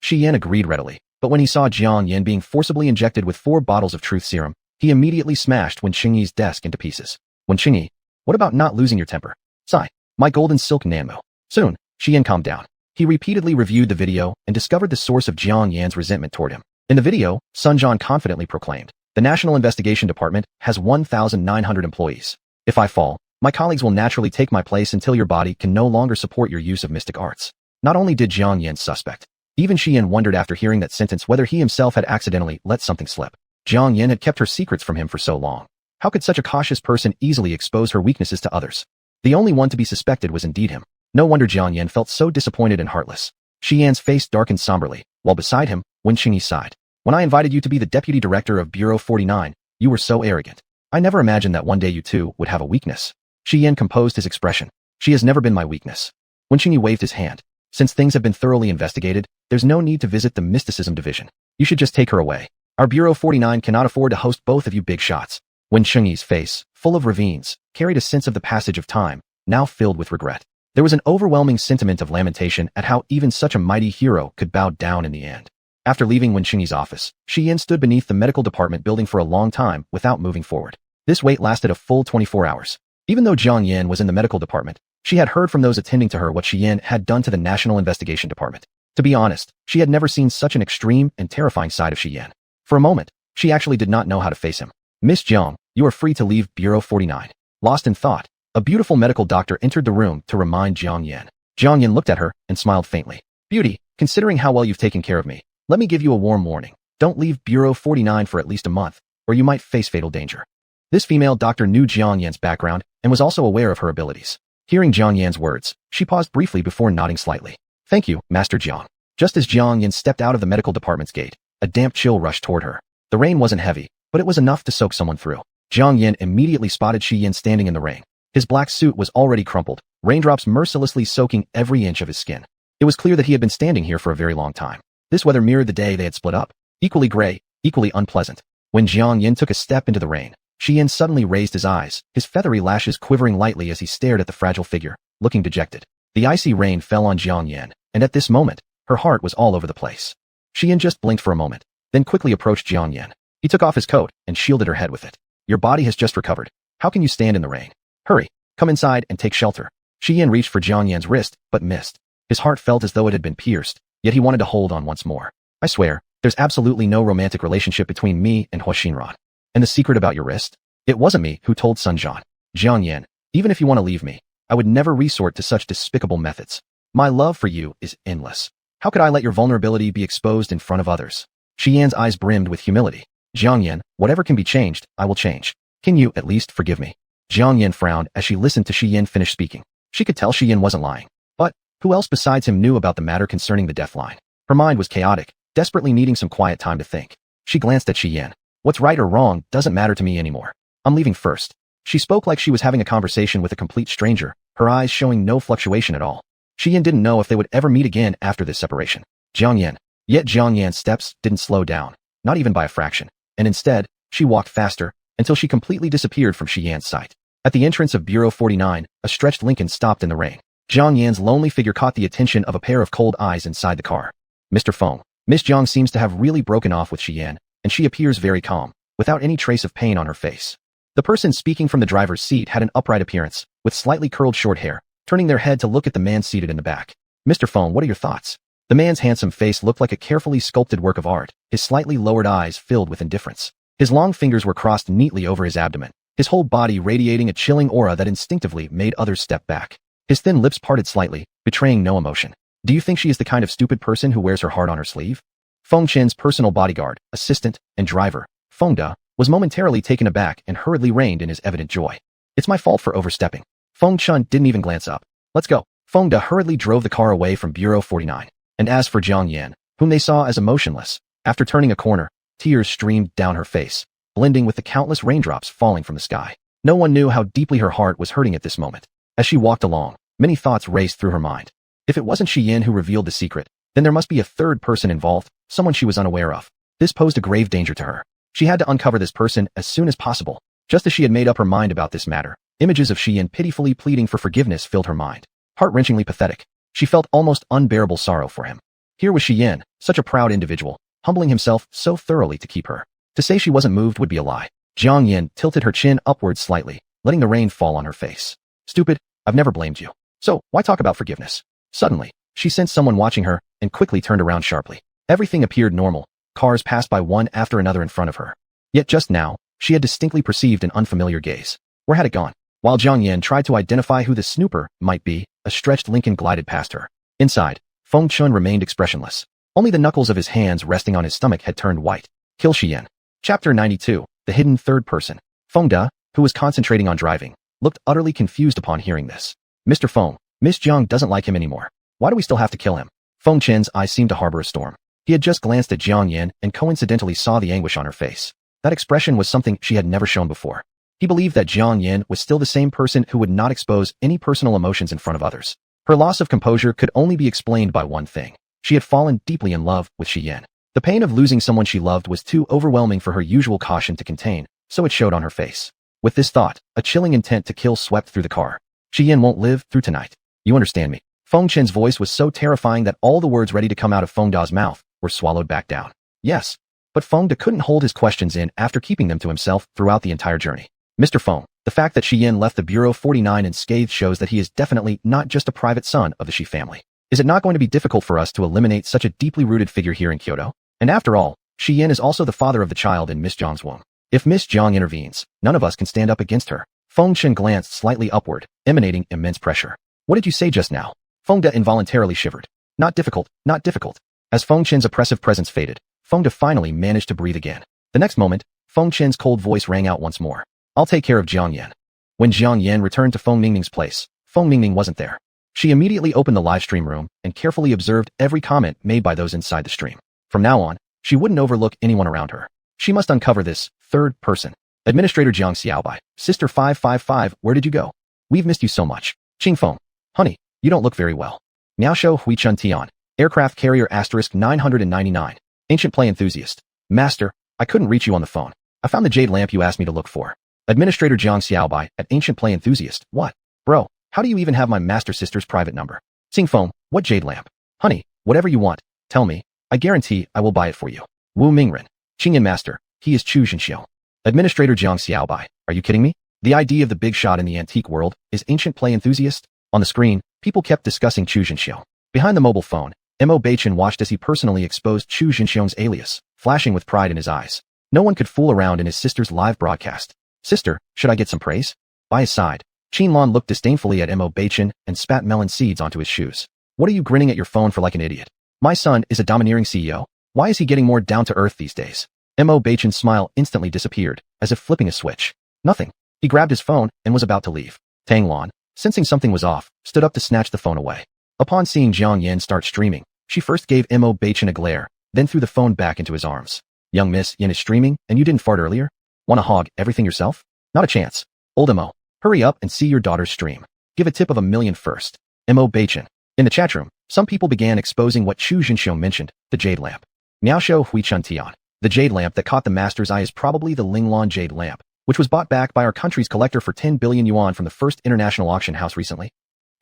Shi Yan agreed readily, but when he saw Jiang Yan being forcibly injected with 4 bottles of truth serum, he immediately smashed Wen Qingyi's desk into pieces. Wen Qingyi, what about not losing your temper? Sigh, my golden silk Nanmo. Soon, Shi Yan calmed down. He repeatedly reviewed the video and discovered the source of Jiang Yan's resentment toward him. In the video, Sun Jian confidently proclaimed, the National Investigation Department has 1,900 employees. If I fall, my colleagues will naturally take my place until your body can no longer support your use of mystic arts. Not only did Jiang Yan suspect, even Shi Yan wondered after hearing that sentence whether he himself had accidentally let something slip. Jiang Yan had kept her secrets from him for so long. How could such a cautious person easily expose her weaknesses to others? The only one to be suspected was indeed him. No wonder Jiang Yan felt so disappointed and heartless. Shi Yan's face darkened somberly, while beside him, Wen Qingyi sighed. When I invited you to be the deputy director of Bureau 49, you were so arrogant. I never imagined that one day you too would have a weakness. Shi Yan composed his expression. She has never been my weakness. Wen Qingyi waved his hand. Since things have been thoroughly investigated, there's no need to visit the mysticism division. You should just take her away. Our Bureau 49 cannot afford to host both of you big shots. Wen Qingyi's face, full of ravines, carried a sense of the passage of time, now filled with regret. There was an overwhelming sentiment of lamentation at how even such a mighty hero could bow down in the end. After leaving Wen Qingyi's office, Shi Yan stood beneath the medical department building for a long time without moving forward. This wait lasted a full 24 hours. Even though Jiang Yan was in the medical department, she had heard from those attending to her what Shi Yan had done to the National Investigation Department. To be honest, she had never seen such an extreme and terrifying side of Shi Yan. For a moment, she actually did not know how to face him. Miss Jiang, you are free to leave Bureau 49. Lost in thought, a beautiful medical doctor entered the room to remind Jiang Yan. Jiang Yan looked at her and smiled faintly. Beauty, considering how well you've taken care of me, let me give you a warm warning. Don't leave Bureau 49 for at least a month, or you might face fatal danger. This female doctor knew Jiang Yan's background and was also aware of her abilities. Hearing Jiang Yan's words, she paused briefly before nodding slightly. Thank you, Master Jiang. Just as Jiang Yan stepped out of the medical department's gate, a damp chill rushed toward her. The rain wasn't heavy, but it was enough to soak someone through. Jiang Yan immediately spotted Shi Yan standing in the rain. His black suit was already crumpled, raindrops mercilessly soaking every inch of his skin. It was clear that he had been standing here for a very long time. This weather mirrored the day they had split up. Equally gray, equally unpleasant. When Jiang Yan took a step into the rain, Yin suddenly raised his eyes, his feathery lashes quivering lightly as he stared at the fragile figure, looking dejected. The icy rain fell on Yin, and at this moment, her heart was all over the place. Yin just blinked for a moment, then quickly approached Yin. He took off his coat and shielded her head with it. Your body has just recovered. How can you stand in the rain? Hurry, come inside and take shelter. Yin reached for Yin's wrist, but missed. His heart felt as though it had been pierced, yet he wanted to hold on once more. I swear, there's absolutely no romantic relationship between me and Huashinran. And the secret about your wrist? It wasn't me who told Sun Jian. Yin, even if you want to leave me, I would never resort to such despicable methods. My love for you is endless. How could I let your vulnerability be exposed in front of others? Yin's eyes brimmed with humility. Yin, whatever can be changed, I will change. Can you at least forgive me? Yin frowned as she listened to Yin finish speaking. She could tell Yin wasn't lying. But who else besides him knew about the matter concerning the death line? Her mind was chaotic, desperately needing some quiet time to think. She glanced at Yin. What's right or wrong doesn't matter to me anymore. I'm leaving first. She spoke like she was having a conversation with a complete stranger, her eyes showing no fluctuation at all. Yin didn't know if they would ever meet again after this separation. Yin. Yet Yin's steps didn't slow down, not even by a fraction, and instead, she walked faster until she completely disappeared from Yin's sight. At the entrance of Bureau 49, a stretched Lincoln stopped in the rain. Yin's lonely figure caught the attention of a pair of cold eyes inside the car. Mr. Feng, Miss Jiang seems to have really broken off with Yin, and she appears very calm, without any trace of pain on her face. The person speaking from the driver's seat had an upright appearance, with slightly curled short hair, turning their head to look at the man seated in the back. Mr. Feng, what are your thoughts? The man's handsome face looked like a carefully sculpted work of art, his slightly lowered eyes filled with indifference. His long fingers were crossed neatly over his abdomen, his whole body radiating a chilling aura that instinctively made others step back. His thin lips parted slightly, betraying no emotion. Do you think she is the kind of stupid person who wears her heart on her sleeve? Feng Chen's personal bodyguard, assistant, and driver, Feng Da, was momentarily taken aback and hurriedly reined in his evident joy. It's my fault for overstepping. Feng Chun didn't even glance up. Let's go. Feng Da hurriedly drove the car away from Bureau 49. And as for Yin, whom they saw as emotionless, after turning a corner, tears streamed down her face, blending with the countless raindrops falling from the sky. No one knew how deeply her heart was hurting at this moment. As she walked along, many thoughts raced through her mind. If it wasn't Yin who revealed the secret, then there must be a third person involved, someone she was unaware of. This posed a grave danger to her. She had to uncover this person as soon as possible. Just as she had made up her mind about this matter, images of Yin pitifully pleading for forgiveness filled her mind. Heart-wrenchingly pathetic. She felt almost unbearable sorrow for him. Here was Yin, such a proud individual, humbling himself so thoroughly to keep her. To say she wasn't moved would be a lie. Yin tilted her chin upwards slightly, letting the rain fall on her face. Stupid, I've never blamed you. So, why talk about forgiveness? Suddenly, she sensed someone watching her and quickly turned around sharply. Everything appeared normal. Cars passed by one after another in front of her. Yet just now, she had distinctly perceived an unfamiliar gaze. Where had it gone? While Yin tried to identify who the snooper might be, a stretched Lincoln glided past her. Inside, Feng Chun remained expressionless. Only the knuckles of his hands resting on his stomach had turned white. Kill Yin. Chapter 92, The Hidden Third Person. Feng Da, who was concentrating on driving, looked utterly confused upon hearing this. Mr. Feng, Miss Jiang doesn't like him anymore. Why do we still have to kill him? Feng Chen's eyes seemed to harbor a storm. He had just glanced at Yin and coincidentally saw the anguish on her face. That expression was something she had never shown before. He believed that Yin was still the same person who would not expose any personal emotions in front of others. Her loss of composure could only be explained by one thing. She had fallen deeply in love with Yin. The pain of losing someone she loved was too overwhelming for her usual caution to contain, so it showed on her face. With this thought, a chilling intent to kill swept through the car. Yin won't live through tonight. You understand me? Feng Chen's voice was so terrifying that all the words ready to come out of Feng Da's mouth were swallowed back down. Yes. But Feng Da couldn't hold his questions in after keeping them to himself throughout the entire journey. Mr. Feng, the fact that Yin left the Bureau 49 unscathed shows that he is definitely not just a private son of the Shi family. Is it not going to be difficult for us to eliminate such a deeply rooted figure here in Kyoto? And after all, Yin is also the father of the child in Miss Jiang's womb. If Miss Jiang intervenes, none of us can stand up against her. Feng Chen glanced slightly upward, emanating immense pressure. What did you say just now? Feng Da involuntarily shivered. Not difficult, not difficult. As Feng Chen's oppressive presence faded, Feng Da finally managed to breathe again. The next moment, Feng Chen's cold voice rang out once more. I'll take care of Yin. When Yin returned to Feng Mingning's place, Feng Mingning wasn't there. She immediately opened the live stream room and carefully observed every comment made by those inside the stream. From now on, she wouldn't overlook anyone around her. She must uncover this third person. Administrator Jiang Xiaobai, Sister 555, where did you go? We've missed you so much. Qing Feng, honey, you don't look very well. Miaosho Huichun Tian, aircraft carrier * 999. Ancient play enthusiast. Master, I couldn't reach you on the phone. I found the jade lamp you asked me to look for. Administrator Jiang Xiaobai, at Ancient Play Enthusiast. What? Bro, how do you even have my master sister's private number? Sing Foam, what jade lamp? Honey, whatever you want, tell me. I guarantee I will buy it for you. Wu Mingren. Qingyan Master, he is Chu Zhenxiu. Administrator Jiang Xiaobai, are you kidding me? The idea of the big shot in the antique world is Ancient Play Enthusiast. On the screen, people kept discussing Chu Zhenxiu. Behind the mobile phone, Mo Baichen watched as he personally exposed Chu Zhenxiu's alias, flashing with pride in his eyes. No one could fool around in his sister's live broadcast. Sister, should I get some praise? By his side, Qinlan looked disdainfully at Mo Baichen and spat melon seeds onto his shoes. What are you grinning at your phone for like an idiot? My son is a domineering CEO. Why is he getting more down to earth these days? Mo Baichen's smile instantly disappeared, as if flipping a switch. Nothing. He grabbed his phone and was about to leave. Tang Lan, sensing something was off, stood up to snatch the phone away. Upon seeing Jiang Yan start streaming, she first gave Mo Baichen a glare, then threw the phone back into his arms. Young Miss Yan is streaming, and you didn't fart earlier? Wanna hog everything yourself? Not a chance. Old Mo, hurry up and see your daughter's stream. Give a tip of $1 million first. Mo Baichen. In the chat room, some people began exposing what Chu Zhenxiu mentioned, the jade lamp. Miaoshou Huichun Tian. The jade lamp that caught the master's eye is probably the Linglan jade lamp, which was bought back by our country's collector for 10 billion yuan from the first international auction house recently.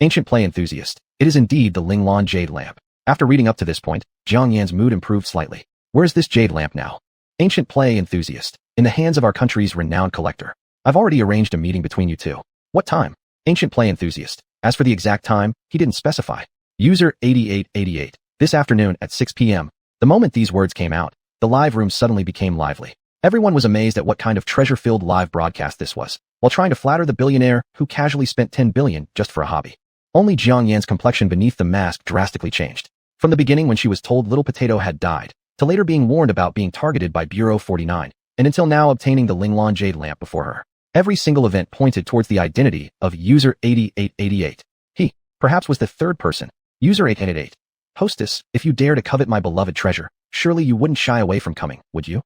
Ancient Play Enthusiast. It is indeed the Linglan jade lamp. After reading up to this point, Jiang Yan's mood improved slightly. Where's this jade lamp now? Ancient Play Enthusiast. In the hands of our country's renowned collector. I've already arranged a meeting between you two. What time? Ancient Play Enthusiast. As for the exact time, he didn't specify. User 8888. This afternoon at 6 p.m. The moment these words came out, the live room suddenly became lively. Everyone was amazed at what kind of treasure-filled live broadcast this was, while trying to flatter the billionaire who casually spent 10 billion just for a hobby. Only Jiang Yan's complexion beneath the mask drastically changed. From the beginning when she was told Little Potato had died, to later being warned about being targeted by Bureau 49, and until now obtaining the Linglan jade lamp before her. Every single event pointed towards the identity of User 8888. He, perhaps, was the third person. User 888. Hostess, if you dare to covet my beloved treasure, surely you wouldn't shy away from coming, would you?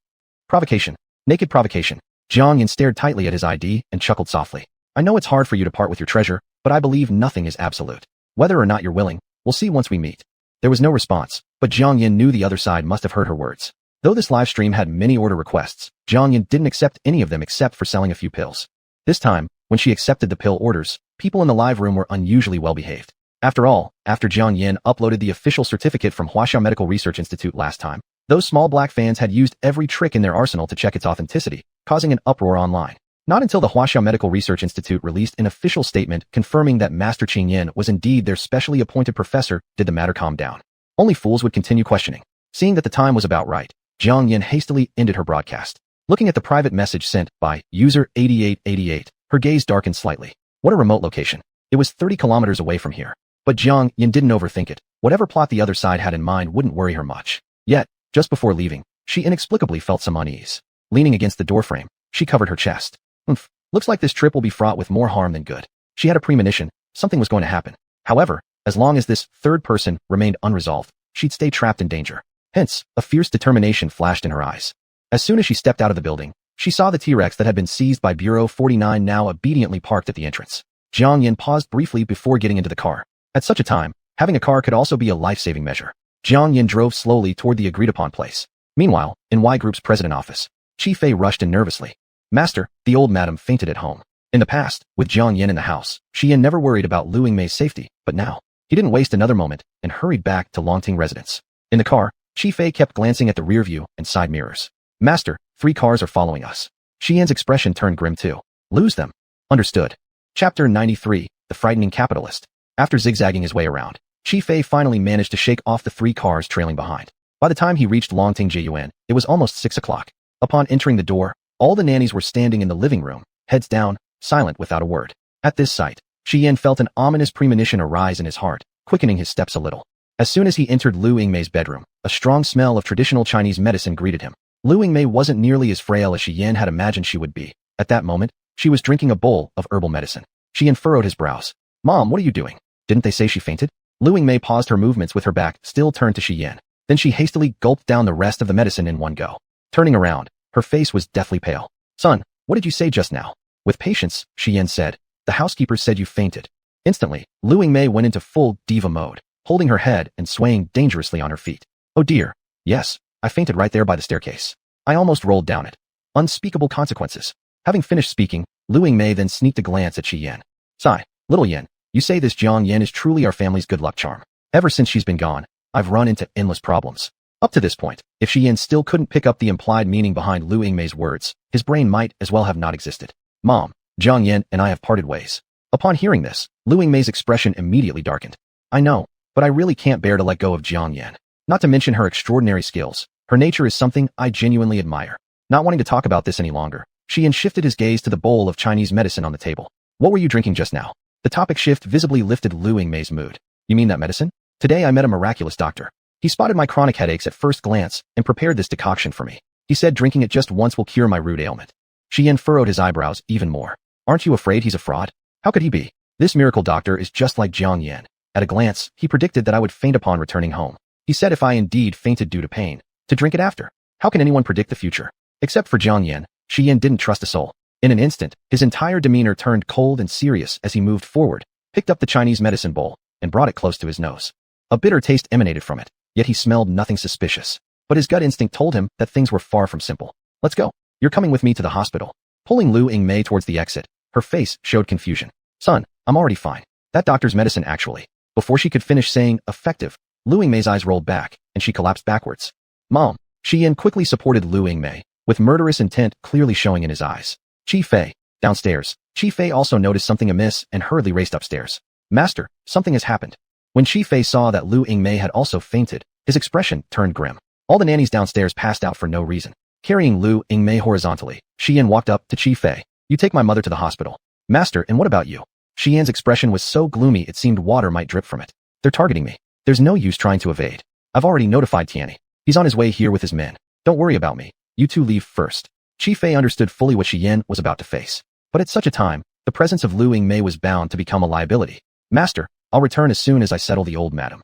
Provocation. Naked provocation. Jiang Yan stared tightly at his ID and chuckled softly. I know it's hard for you to part with your treasure, but I believe nothing is absolute. Whether or not you're willing, we'll see once we meet. There was no response, but Jiang Yan knew the other side must have heard her words. Though this live stream had many order requests, Jiang Yan didn't accept any of them except for selling a few pills. This time, when she accepted the pill orders, people in the live room were unusually well behaved. After all, after Jiang Yan uploaded the official certificate from Huaxiao Medical Research Institute last time, those small black fans had used every trick in their arsenal to check its authenticity, causing an uproar online. Not until the Huaxiao Medical Research Institute released an official statement confirming that Master Qing Yan was indeed their specially appointed professor did the matter calm down. Only fools would continue questioning. Seeing that the time was about right, Jiang Yan hastily ended her broadcast. Looking at the private message sent by User 8888, her gaze darkened slightly. What a remote location. It was 30 kilometers away from here. But Jiang Yan didn't overthink it. Whatever plot the other side had in mind wouldn't worry her much. Yet, just before leaving, she inexplicably felt some unease. Leaning against the doorframe, she covered her chest. Looks like this trip will be fraught with more harm than good. She had a premonition, something was going to happen. However, as long as this third person remained unresolved, she'd stay trapped in danger. Hence, a fierce determination flashed in her eyes. As soon as she stepped out of the building, she saw the T-Rex that had been seized by Bureau 49 now obediently parked at the entrance. Jiang Yan paused briefly before getting into the car. At such a time, having a car could also be a life-saving measure. Jiang Yan drove slowly toward the agreed-upon place. Meanwhile, in Y Group's president office, Chi Fei rushed in nervously. Master, the old madam fainted at home. In the past, with Jiang Yan in the house, Shi Yan never worried about Lu Yingmei's safety, but now, he didn't waste another moment and hurried back to Longting residence. In the car, Chi Fei kept glancing at the rear view and side mirrors. Master, 3 cars are following us. Shi Yan's expression turned grim too. Lose them. Understood. Chapter 93, The Frightening Capitalist. After zigzagging his way around, Chi Fei finally managed to shake off the 3 cars trailing behind. By the time he reached Longting Jiyuan, it was almost 6 o'clock. Upon entering the door, all the nannies were standing in the living room, heads down, silent without a word. At this sight, Shi Yan felt an ominous premonition arise in his heart, quickening his steps a little. As soon as he entered Lu Yingmei's bedroom, a strong smell of traditional Chinese medicine greeted him. Lu Yingmei wasn't nearly as frail as Shi Yan had imagined she would be. At that moment, she was drinking a bowl of herbal medicine. Shi Yan furrowed his brows. Mom, what are you doing? Didn't they say she fainted? Lu Yingmei paused her movements with her back still turned to Shi Yan. Then she hastily gulped down the rest of the medicine in one go. Turning around, her face was deathly pale. Son, what did you say just now? With patience, Shi Yan said. The housekeeper said you fainted. Instantly, Lu Yingmei went into full diva mode, holding her head and swaying dangerously on her feet. Oh dear. Yes, I fainted right there by the staircase. I almost rolled down it. Unspeakable consequences. Having finished speaking, Lu Yingmei then sneaked a glance at Shi Yan. Sigh. Little Yan, you say this Jiang Yan is truly our family's good luck charm. Ever since she's been gone, I've run into endless problems. Up to this point, if Shi Yan still couldn't pick up the implied meaning behind Lu Yingmei's words, his brain might as well have not existed. Mom, Jiang Yan and I have parted ways. Upon hearing this, Lu Yingmei's expression immediately darkened. I know, but I really can't bear to let go of Jiang Yan. Not to mention her extraordinary skills. Her nature is something I genuinely admire. Not wanting to talk about this any longer, Shi Yan shifted his gaze to the bowl of Chinese medicine on the table. What were you drinking just now? The topic shift visibly lifted Lu Yingmei's mood. You mean that medicine? Today I met a miraculous doctor. He spotted my chronic headaches at first glance and prepared this decoction for me. He said drinking it just once will cure my rude ailment. Shi Yan furrowed his eyebrows even more. Aren't you afraid he's a fraud? How could he be? This miracle doctor is just like Jiang Yan. At a glance, he predicted that I would faint upon returning home. He said if I indeed fainted due to pain, to drink it after. How can anyone predict the future? Except for Jiang Yan, Shi Yan didn't trust a soul. In an instant, his entire demeanor turned cold and serious as he moved forward, picked up the Chinese medicine bowl, and brought it close to his nose. A bitter taste emanated from it, yet he smelled nothing suspicious. But his gut instinct told him that things were far from simple. Let's go. You're coming with me to the hospital. Pulling Lu Yingmei towards the exit, her face showed confusion. Son, I'm already fine. That doctor's medicine actually. Before she could finish saying effective, Lu Yingmei's eyes rolled back, and she collapsed backwards. Mom. Shi Yan quickly supported Lu Yingmei, with murderous intent clearly showing in his eyes. Qi Fei. Downstairs, Qi Fei also noticed something amiss and hurriedly raced upstairs. Master, something has happened. When Qi Fei saw that Lu Yingmei had also fainted, his expression turned grim. All the nannies downstairs passed out for no reason. Carrying Lu Yingmei horizontally, Shi Yan walked up to Qi Fei. You take my mother to the hospital. Master, and what about you? Shi Yan's expression was so gloomy it seemed water might drip from it. They're targeting me. There's no use trying to evade. I've already notified Tianyi. He's on his way here with his men. Don't worry about me. You two leave first. Qi Fei understood fully what Shi Yan was about to face. But at such a time, the presence of Lu Yingmei was bound to become a liability. Master, I'll return as soon as I settle the old madam.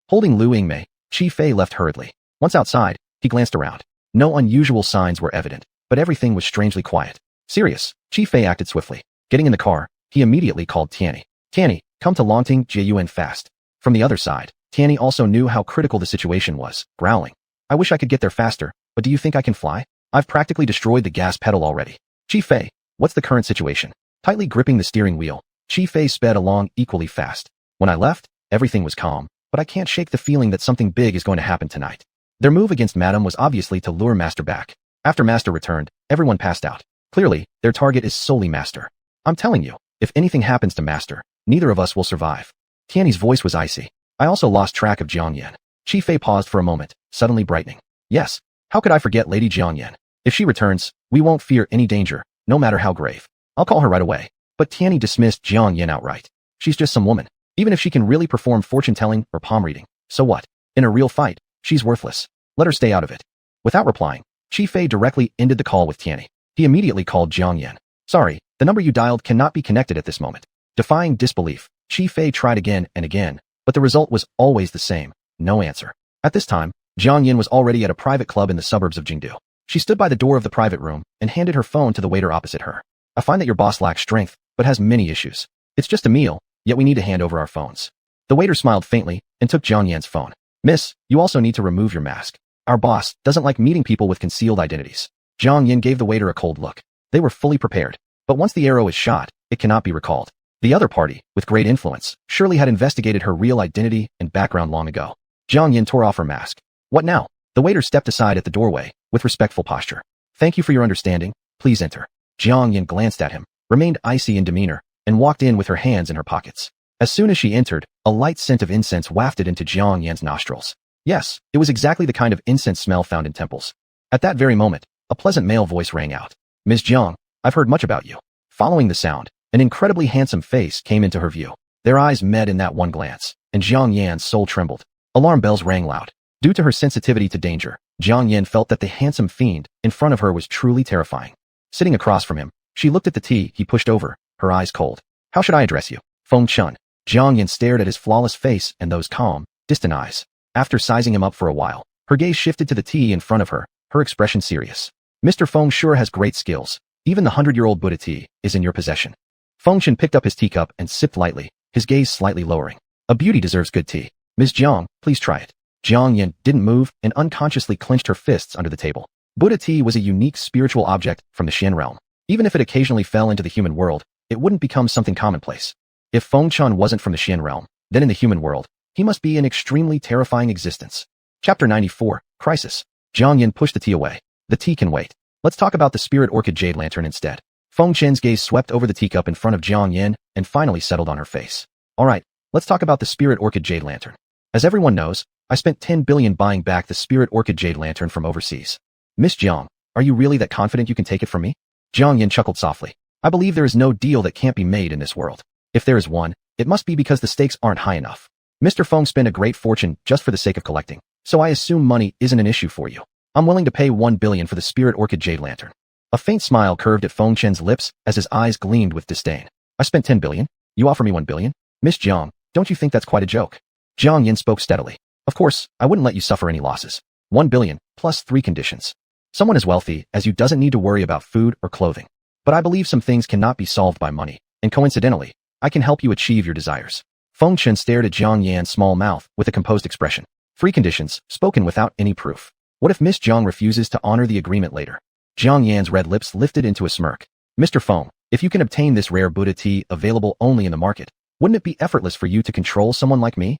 Holding Lu Yingmei, Qi Fei left hurriedly. Once outside, he glanced around. No unusual signs were evident, but everything was strangely quiet. Serious, Qi Fei acted swiftly. Getting in the car, he immediately called Tianyi. Tianyi, come to Longting Jiayuan fast. From the other side, Tianyi also knew how critical the situation was, growling. I wish I could get there faster, but do you think I can fly? I've practically destroyed the gas pedal already. Qi Fei, what's the current situation? Tightly gripping the steering wheel, Qi Fei sped along equally fast. When I left, everything was calm, but I can't shake the feeling that something big is going to happen tonight. Their move against Madame was obviously to lure Master back. After Master returned, everyone passed out. Clearly, their target is solely Master. I'm telling you, if anything happens to Master, neither of us will survive. Tianyi's voice was icy. I also lost track of Jiang Yan. Qi Fei paused for a moment, suddenly brightening. Yes, how could I forget Lady Jiang Yan? If she returns, we won't fear any danger, no matter how grave. I'll call her right away. But Tianyi dismissed Jiang Yan outright. She's just some woman. Even if she can really perform fortune-telling or palm reading, so what? In a real fight, she's worthless. Let her stay out of it. Without replying, Qi Fei directly ended the call with Tianyi. He immediately called Jiang Yan. Sorry, the number you dialed cannot be connected at this moment. Defying disbelief, Qi Fei tried again and again, but the result was always the same. No answer. At this time, Jiang Yan was already at a private club in the suburbs of Jingdu. She stood by the door of the private room and handed her phone to the waiter opposite her. I find that your boss lacks strength, but has many issues. It's just a meal, yet we need to hand over our phones. The waiter smiled faintly and took Jiang Yan's phone. Miss, you also need to remove your mask. Our boss doesn't like meeting people with concealed identities. Jiang Yan gave the waiter a cold look. They were fully prepared. But once the arrow is shot, it cannot be recalled. The other party, with great influence, surely had investigated her real identity and background long ago. Jiang Yan tore off her mask. What now? The waiter stepped aside at the doorway, with respectful posture. Thank you for your understanding. Please enter. Jiang Yan glanced at him, remained icy in demeanor, and walked in with her hands in her pockets. As soon as she entered, a light scent of incense wafted into Jiang Yan's nostrils. Yes, it was exactly the kind of incense smell found in temples. At that very moment, a pleasant male voice rang out. Ms. Jiang, I've heard much about you. Following the sound, an incredibly handsome face came into her view. Their eyes met in that one glance, and Jiang Yan's soul trembled. Alarm bells rang loud. Due to her sensitivity to danger, Jiang Yan felt that the handsome fiend in front of her was truly terrifying. Sitting across from him, she looked at the tea he pushed over, her eyes cold. How should I address you? Feng Chun. Jiang Yan stared at his flawless face and those calm, distant eyes. After sizing him up for a while, her gaze shifted to the tea in front of her, her expression serious. Mr. Feng sure has great skills. Even the 100-year-old Buddha tea is in your possession. Feng Chen picked up his teacup and sipped lightly, his gaze slightly lowering. A beauty deserves good tea. Ms. Jiang, please try it. Jiang Yan didn't move and unconsciously clenched her fists under the table. Buddha tea was a unique spiritual object from the Shen realm. Even if it occasionally fell into the human world, it wouldn't become something commonplace. If Feng Chun wasn't from the Xian realm, then in the human world, he must be an extremely terrifying existence. Chapter 94, Crisis. Jiang Yin pushed the tea away. The tea can wait. Let's talk about the spirit orchid jade lantern instead. Feng Chen's gaze swept over the teacup in front of Jiang Yin and finally settled on her face. Alright, let's talk about the spirit orchid jade lantern. As everyone knows, I spent 10 billion buying back the spirit orchid jade lantern from overseas. Miss Jiang, are you really that confident you can take it from me? Jiang Yin chuckled softly. I believe there is no deal that can't be made in this world. If there is one, it must be because the stakes aren't high enough. Mr. Feng spent a great fortune just for the sake of collecting, so I assume money isn't an issue for you. I'm willing to pay 1 billion for the spirit orchid jade lantern. A faint smile curved at Feng Chen's lips as his eyes gleamed with disdain. I spent 10 billion? You offer me 1 billion? Miss Jiang, don't you think that's quite a joke? Jiang Yin spoke steadily. Of course, I wouldn't let you suffer any losses. 1 billion, plus 3 conditions. Someone as wealthy as you doesn't need to worry about food or clothing. But I believe some things cannot be solved by money, and coincidentally, I can help you achieve your desires. Feng Chen stared at Jiang Yan's small mouth with a composed expression. 3 conditions, spoken without any proof. What if Miss Jiang refuses to honor the agreement later? Jiang Yan's red lips lifted into a smirk. Mr. Feng, if you can obtain this rare Buddha tea available only in the market, wouldn't it be effortless for you to control someone like me?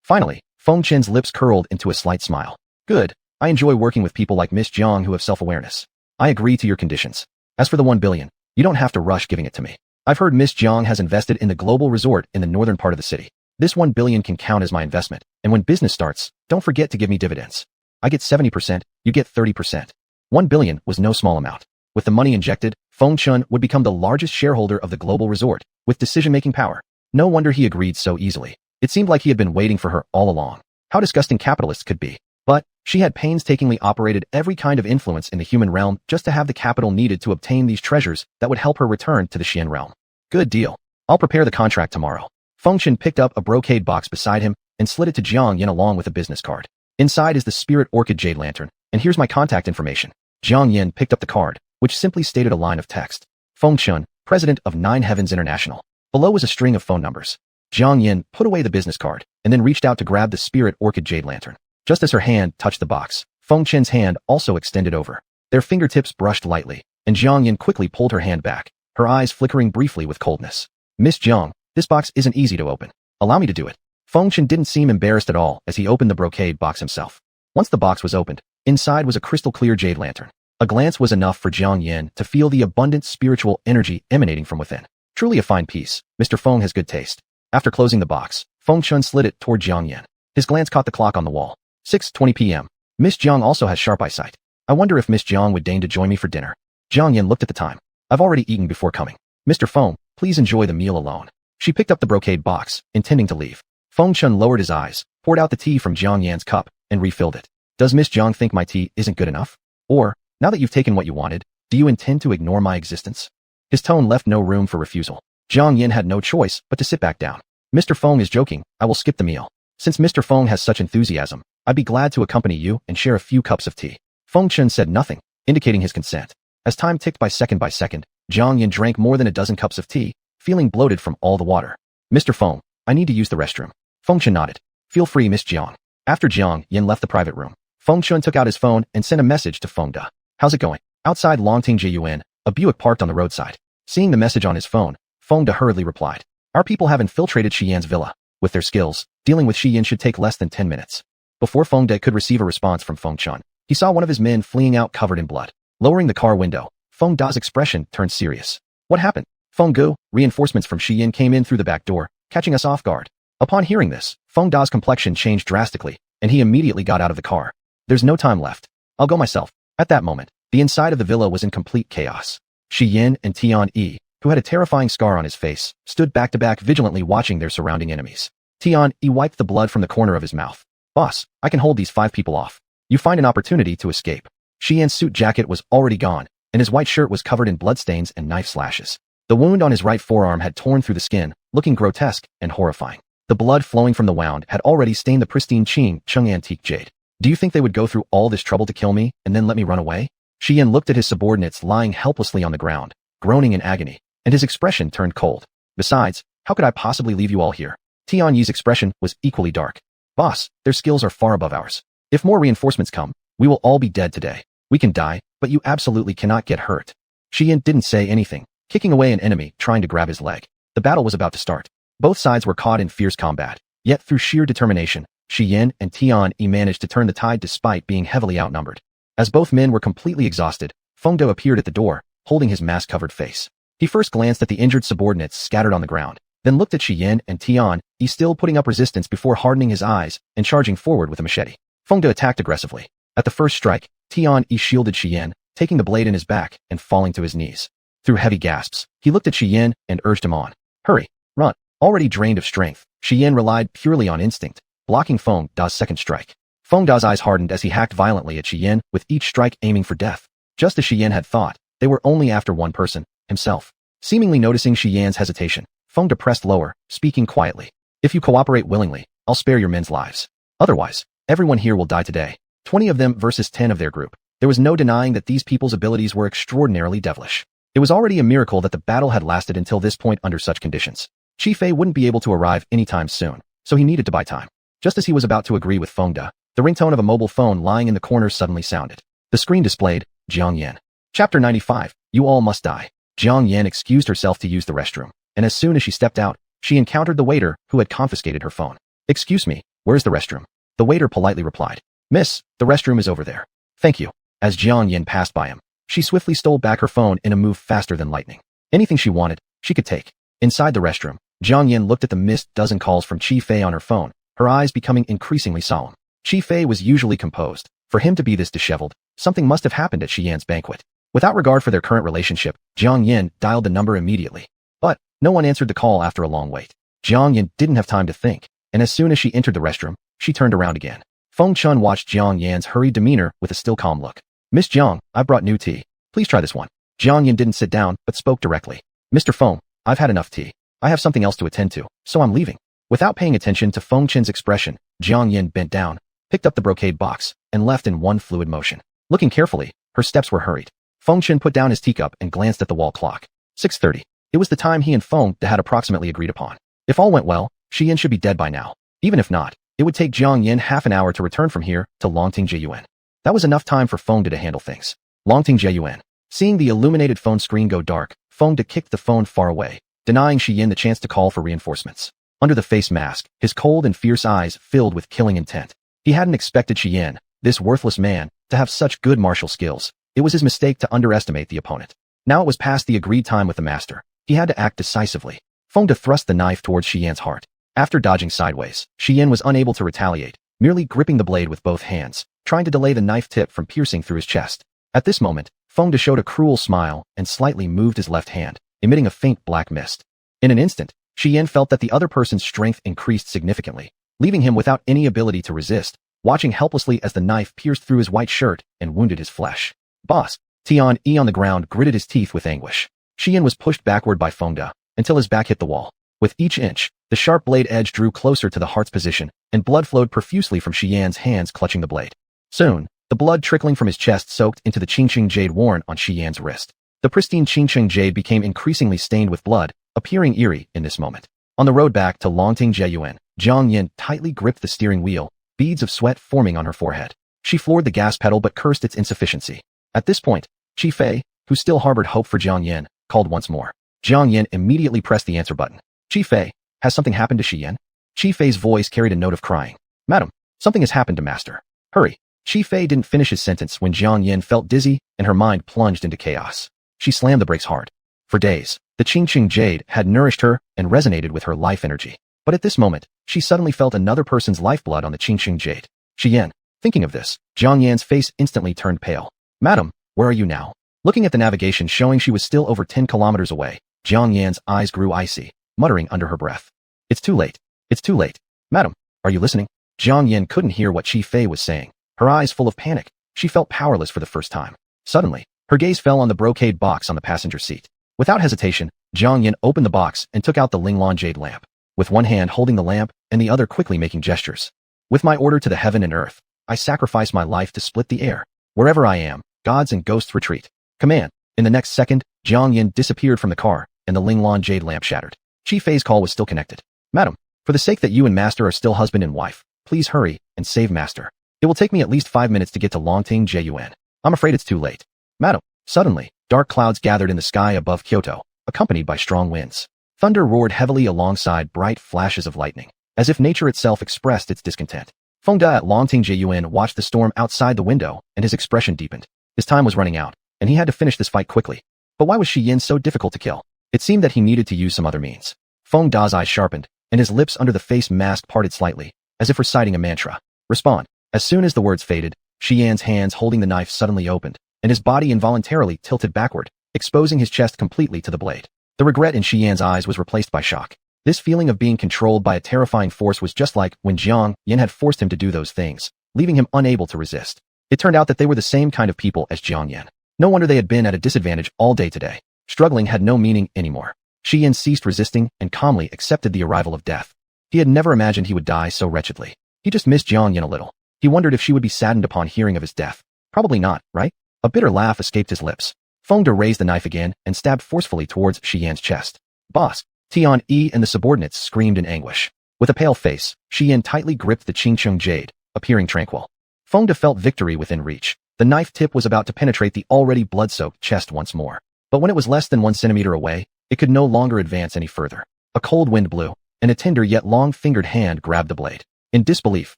Finally, Feng Chen's lips curled into a slight smile. Good, I enjoy working with people like Miss Jiang who have self-awareness. I agree to your conditions. As for the 1 billion, you don't have to rush giving it to me. I've heard Miss Jiang has invested in the global resort in the northern part of the city. This 1 billion can count as my investment, and when business starts, don't forget to give me dividends. I get 70%, you get 30%. 1 billion was no small amount. With the money injected, Feng Chun would become the largest shareholder of the global resort, with decision-making power. No wonder he agreed so easily. It seemed like he had been waiting for her all along. How disgusting capitalists could be. But she had painstakingly operated every kind of influence in the human realm just to have the capital needed to obtain these treasures that would help her return to the Xian realm. Good deal. I'll prepare the contract tomorrow. Feng Chen picked up a brocade box beside him and slid it to Jiang Yin along with a business card. Inside is the spirit orchid jade lantern, and here's my contact information. Jiang Yin picked up the card, which simply stated a line of text. Feng Chun, president of Nine Heavens International. Below was a string of phone numbers. Jiang Yin put away the business card and then reached out to grab the spirit orchid jade lantern. Just as her hand touched the box, Feng Chen's hand also extended over. Their fingertips brushed lightly, and Jiang Yin quickly pulled her hand back, her eyes flickering briefly with coldness. Miss Jiang, this box isn't easy to open. Allow me to do it. Feng Chen didn't seem embarrassed at all as he opened the brocade box himself. Once the box was opened, inside was a crystal-clear jade lantern. A glance was enough for Jiang Yin to feel the abundant spiritual energy emanating from within. Truly a fine piece. Mr. Feng has good taste. After closing the box, Feng Chun slid it toward Jiang Yin. His glance caught the clock on the wall. 6:20 p.m. Miss Jiang also has sharp eyesight. I wonder if Miss Jiang would deign to join me for dinner. Jiang Yin looked at the time. I've already eaten before coming. Mr. Feng, please enjoy the meal alone. She picked up the brocade box, intending to leave. Feng Chun lowered his eyes, poured out the tea from Jiang Yan's cup, and refilled it. Does Miss Jiang think my tea isn't good enough? Or, now that you've taken what you wanted, do you intend to ignore my existence? His tone left no room for refusal. Jiang Yin had no choice but to sit back down. Mr. Feng is joking, I will skip the meal. Since Mr. Feng has such enthusiasm, I'd be glad to accompany you and share a few cups of tea. Feng Chun said nothing, indicating his consent. As time ticked by second, Jiang Yin drank more than a dozen cups of tea, feeling bloated from all the water. Mr. Feng, I need to use the restroom. Feng Chun nodded. Feel free, Miss Jiang. After Jiang Yin left the private room, Feng Chun took out his phone and sent a message to Feng Da. How's it going? Outside Longting Jiyuan, a Buick parked on the roadside. Seeing the message on his phone, Feng Da hurriedly replied. Our people have infiltrated Shi Yan's villa. With their skills, dealing with Shi Yan should take less than 10 minutes. Before Feng Da could receive a response from Feng Chun, he saw one of his men fleeing out covered in blood. Lowering the car window, Feng Da's expression turned serious. What happened? Feng Gu, reinforcements from Shi Yan came in through the back door, catching us off guard. Upon hearing this, Feng Da's complexion changed drastically, and he immediately got out of the car. There's no time left. I'll go myself. At that moment, the inside of the villa was in complete chaos. Shi Yan and Tian Yi, who had a terrifying scar on his face, stood back-to-back vigilantly watching their surrounding enemies. Tian Yi wiped the blood from the corner of his mouth. Boss, I can hold these 5 people off. You find an opportunity to escape. Shi Yan's suit jacket was already gone, and his white shirt was covered in bloodstains and knife slashes. The wound on his right forearm had torn through the skin, looking grotesque and horrifying. The blood flowing from the wound had already stained the pristine Qing Chung antique jade. Do you think they would go through all this trouble to kill me and then let me run away? Shi Yan looked at his subordinates lying helplessly on the ground, groaning in agony, and his expression turned cold. Besides, how could I possibly leave you all here? Tian Yi's expression was equally dark. Boss, their skills are far above ours. If more reinforcements come, we will all be dead today. We can die, but you absolutely cannot get hurt. Shi Yan didn't say anything, kicking away an enemy trying to grab his leg. The battle was about to start. Both sides were caught in fierce combat. Yet through sheer determination, Shi Yan and Tian Yi managed to turn the tide despite being heavily outnumbered. As both men were completely exhausted, Feng De appeared at the door, holding his mask-covered face. He first glanced at the injured subordinates scattered on the ground, then looked at Shi Yan and Tian Yi still putting up resistance before hardening his eyes and charging forward with a machete. Feng De attacked aggressively. At the first strike, Tian Yi shielded Shi Yan, taking the blade in his back and falling to his knees. Through heavy gasps, he looked at Shi Yan and urged him on. Hurry, run. Already drained of strength, Shi Yan relied purely on instinct, blocking Feng Da's second strike. Feng Da's eyes hardened as he hacked violently at Shi Yan, with each strike aiming for death. Just as Shi Yan had thought, they were only after one person, himself. Seemingly noticing Shi Yan's hesitation, Feng De pressed lower, speaking quietly. If you cooperate willingly, I'll spare your men's lives. Otherwise, everyone here will die today. 20 of them versus 10 of their group. There was no denying that these people's abilities were extraordinarily devilish. It was already a miracle that the battle had lasted until this point under such conditions. Chi Fei wouldn't be able to arrive anytime soon, so he needed to buy time. Just as he was about to agree with Feng De, the ringtone of a mobile phone lying in the corner suddenly sounded. The screen displayed, Jiang Yan. Chapter 95, You All Must Die. Jiang Yan excused herself to use the restroom, and as soon as she stepped out, she encountered the waiter who had confiscated her phone. Excuse me, where's the restroom? The waiter politely replied. Miss, the restroom is over there. Thank you. As Jiang Yan passed by him, she swiftly stole back her phone in a move faster than lightning. Anything she wanted, she could take. Inside the restroom, Jiang Yan looked at the missed dozen calls from Chi Fei on her phone, her eyes becoming increasingly solemn. Chi Fei was usually composed. For him to be this disheveled, something must have happened at Shi Yan's banquet. Without regard for their current relationship, Jiang Yan dialed the number immediately. But no one answered the call after a long wait. Jiang Yan didn't have time to think, and as soon as she entered the restroom, she turned around again. Feng Chun watched Jiang Yan's hurried demeanor with a still calm look. Miss Jiang, I brought new tea. Please try this one. Jiang Yan didn't sit down, but spoke directly. Mr. Feng, I've had enough tea. I have something else to attend to, so I'm leaving. Without paying attention to Feng Chen's expression, Jiang Yan bent down, picked up the brocade box, and left in one fluid motion. Looking carefully, her steps were hurried. Feng Chen put down his teacup and glanced at the wall clock. 6:30. It was the time he and Feng De had approximately agreed upon. If all went well, Shi Yan should be dead by now. Even if not, it would take Jiang Yan half an hour to return from here to Longting Jiyuan. That was enough time for Feng De to handle things. Longting Jiyuan. Seeing the illuminated phone screen go dark, Feng De kicked the phone far away, denying Shi Yan the chance to call for reinforcements. Under the face mask, his cold and fierce eyes filled with killing intent. He hadn't expected Shi Yan, this worthless man, to have such good martial skills. It was his mistake to underestimate the opponent. Now it was past the agreed time with the master. He had to act decisively. Feng De thrust the knife towards Shi Yan's heart. After dodging sideways, Shi Yan was unable to retaliate, merely gripping the blade with both hands, trying to delay the knife tip from piercing through his chest. At this moment, Feng De showed a cruel smile and slightly moved his left hand, emitting a faint black mist. In an instant, Shi Yan felt that the other person's strength increased significantly, leaving him without any ability to resist, watching helplessly as the knife pierced through his white shirt and wounded his flesh. Boss! Tian Yi on the ground gritted his teeth with anguish. Shi Yan was pushed backward by Feng De, until his back hit the wall. With each inch, the sharp blade edge drew closer to the heart's position, and blood flowed profusely from Shi Yan's hands clutching the blade. Soon, the blood trickling from his chest soaked into the Qingqing jade worn on Shi Yan's wrist. The pristine Qingqing jade became increasingly stained with blood, appearing eerie in this moment. On the road back to Longting Jiyuan, Jiang Yan tightly gripped the steering wheel, beads of sweat forming on her forehead. She floored the gas pedal but cursed its insufficiency. At this point, Chi Fei, who still harbored hope for Jiang Yan, called once more. Jiang Yan immediately pressed the answer button. Chi Fei, has something happened to Shi Yan? Chi Fei's voice carried a note of crying. Madam, something has happened to Master. Hurry. Chi Fei didn't finish his sentence when Jiang Yan felt dizzy and her mind plunged into chaos. She slammed the brakes hard. For days, the Qingqing jade had nourished her and resonated with her life energy. But at this moment, she suddenly felt another person's lifeblood on the Qingqing jade. Shi Yan. Thinking of this, Jiang Yan's face instantly turned pale. Madam, where are you now? Looking at the navigation showing she was still over 10 kilometers away, Jiang Yan's eyes grew icy, muttering under her breath. It's too late. It's too late. Madam, are you listening? Jiang Yan couldn't hear what Chi Fei was saying. Her eyes full of panic, she felt powerless for the first time. Suddenly, her gaze fell on the brocade box on the passenger seat. Without hesitation, Jiang Yan opened the box and took out the Linglan jade lamp, with one hand holding the lamp and the other quickly making gestures. With my order to the heaven and earth, I sacrifice my life to split the air. Wherever I am, gods and ghosts retreat. Command. In the next second, Jiang Yan disappeared from the car, and the Linglan jade lamp shattered. Chi Fei's call was still connected. Madam, for the sake that you and Master are still husband and wife, please hurry and save Master. It will take me at least 5 minutes to get to Longting Jiyuan. I'm afraid it's too late. Madam, Suddenly, dark clouds gathered in the sky above Kyoto, accompanied by strong winds. Thunder roared heavily alongside bright flashes of lightning, as if nature itself expressed its discontent. Feng De at Longting Jiyuan watched the storm outside the window, and his expression deepened. His time was running out, and he had to finish this fight quickly. But why was Shi Yin so difficult to kill? It seemed that he needed to use some other means. Feng Da's eyes sharpened, and his lips under the face mask parted slightly, as if reciting a mantra. Respond. As soon as the words faded, Shi Yan's hands holding the knife suddenly opened, and his body involuntarily tilted backward, exposing his chest completely to the blade. The regret in Shi Yan's eyes was replaced by shock. This feeling of being controlled by a terrifying force was just like when Jiang Yan had forced him to do those things, leaving him unable to resist. It turned out that they were the same kind of people as Jiang Yan. No wonder they had been at a disadvantage all day today. Struggling had no meaning anymore. Shi Yan ceased resisting and calmly accepted the arrival of death. He had never imagined he would die so wretchedly. He just missed Jiang Yan a little. He wondered if she would be saddened upon hearing of his death. Probably not, right? A bitter laugh escaped his lips. Feng De raised the knife again and stabbed forcefully towards Shi Yan's chest. Boss! Tian Yi and the subordinates screamed in anguish. With a pale face, Shi Yan tightly gripped the Qingcheng jade, appearing tranquil. Feng De felt victory within reach. The knife tip was about to penetrate the already blood-soaked chest once more. But when it was less than 1 centimeter away, it could no longer advance any further. A cold wind blew, and a tender yet long-fingered hand grabbed the blade. In disbelief,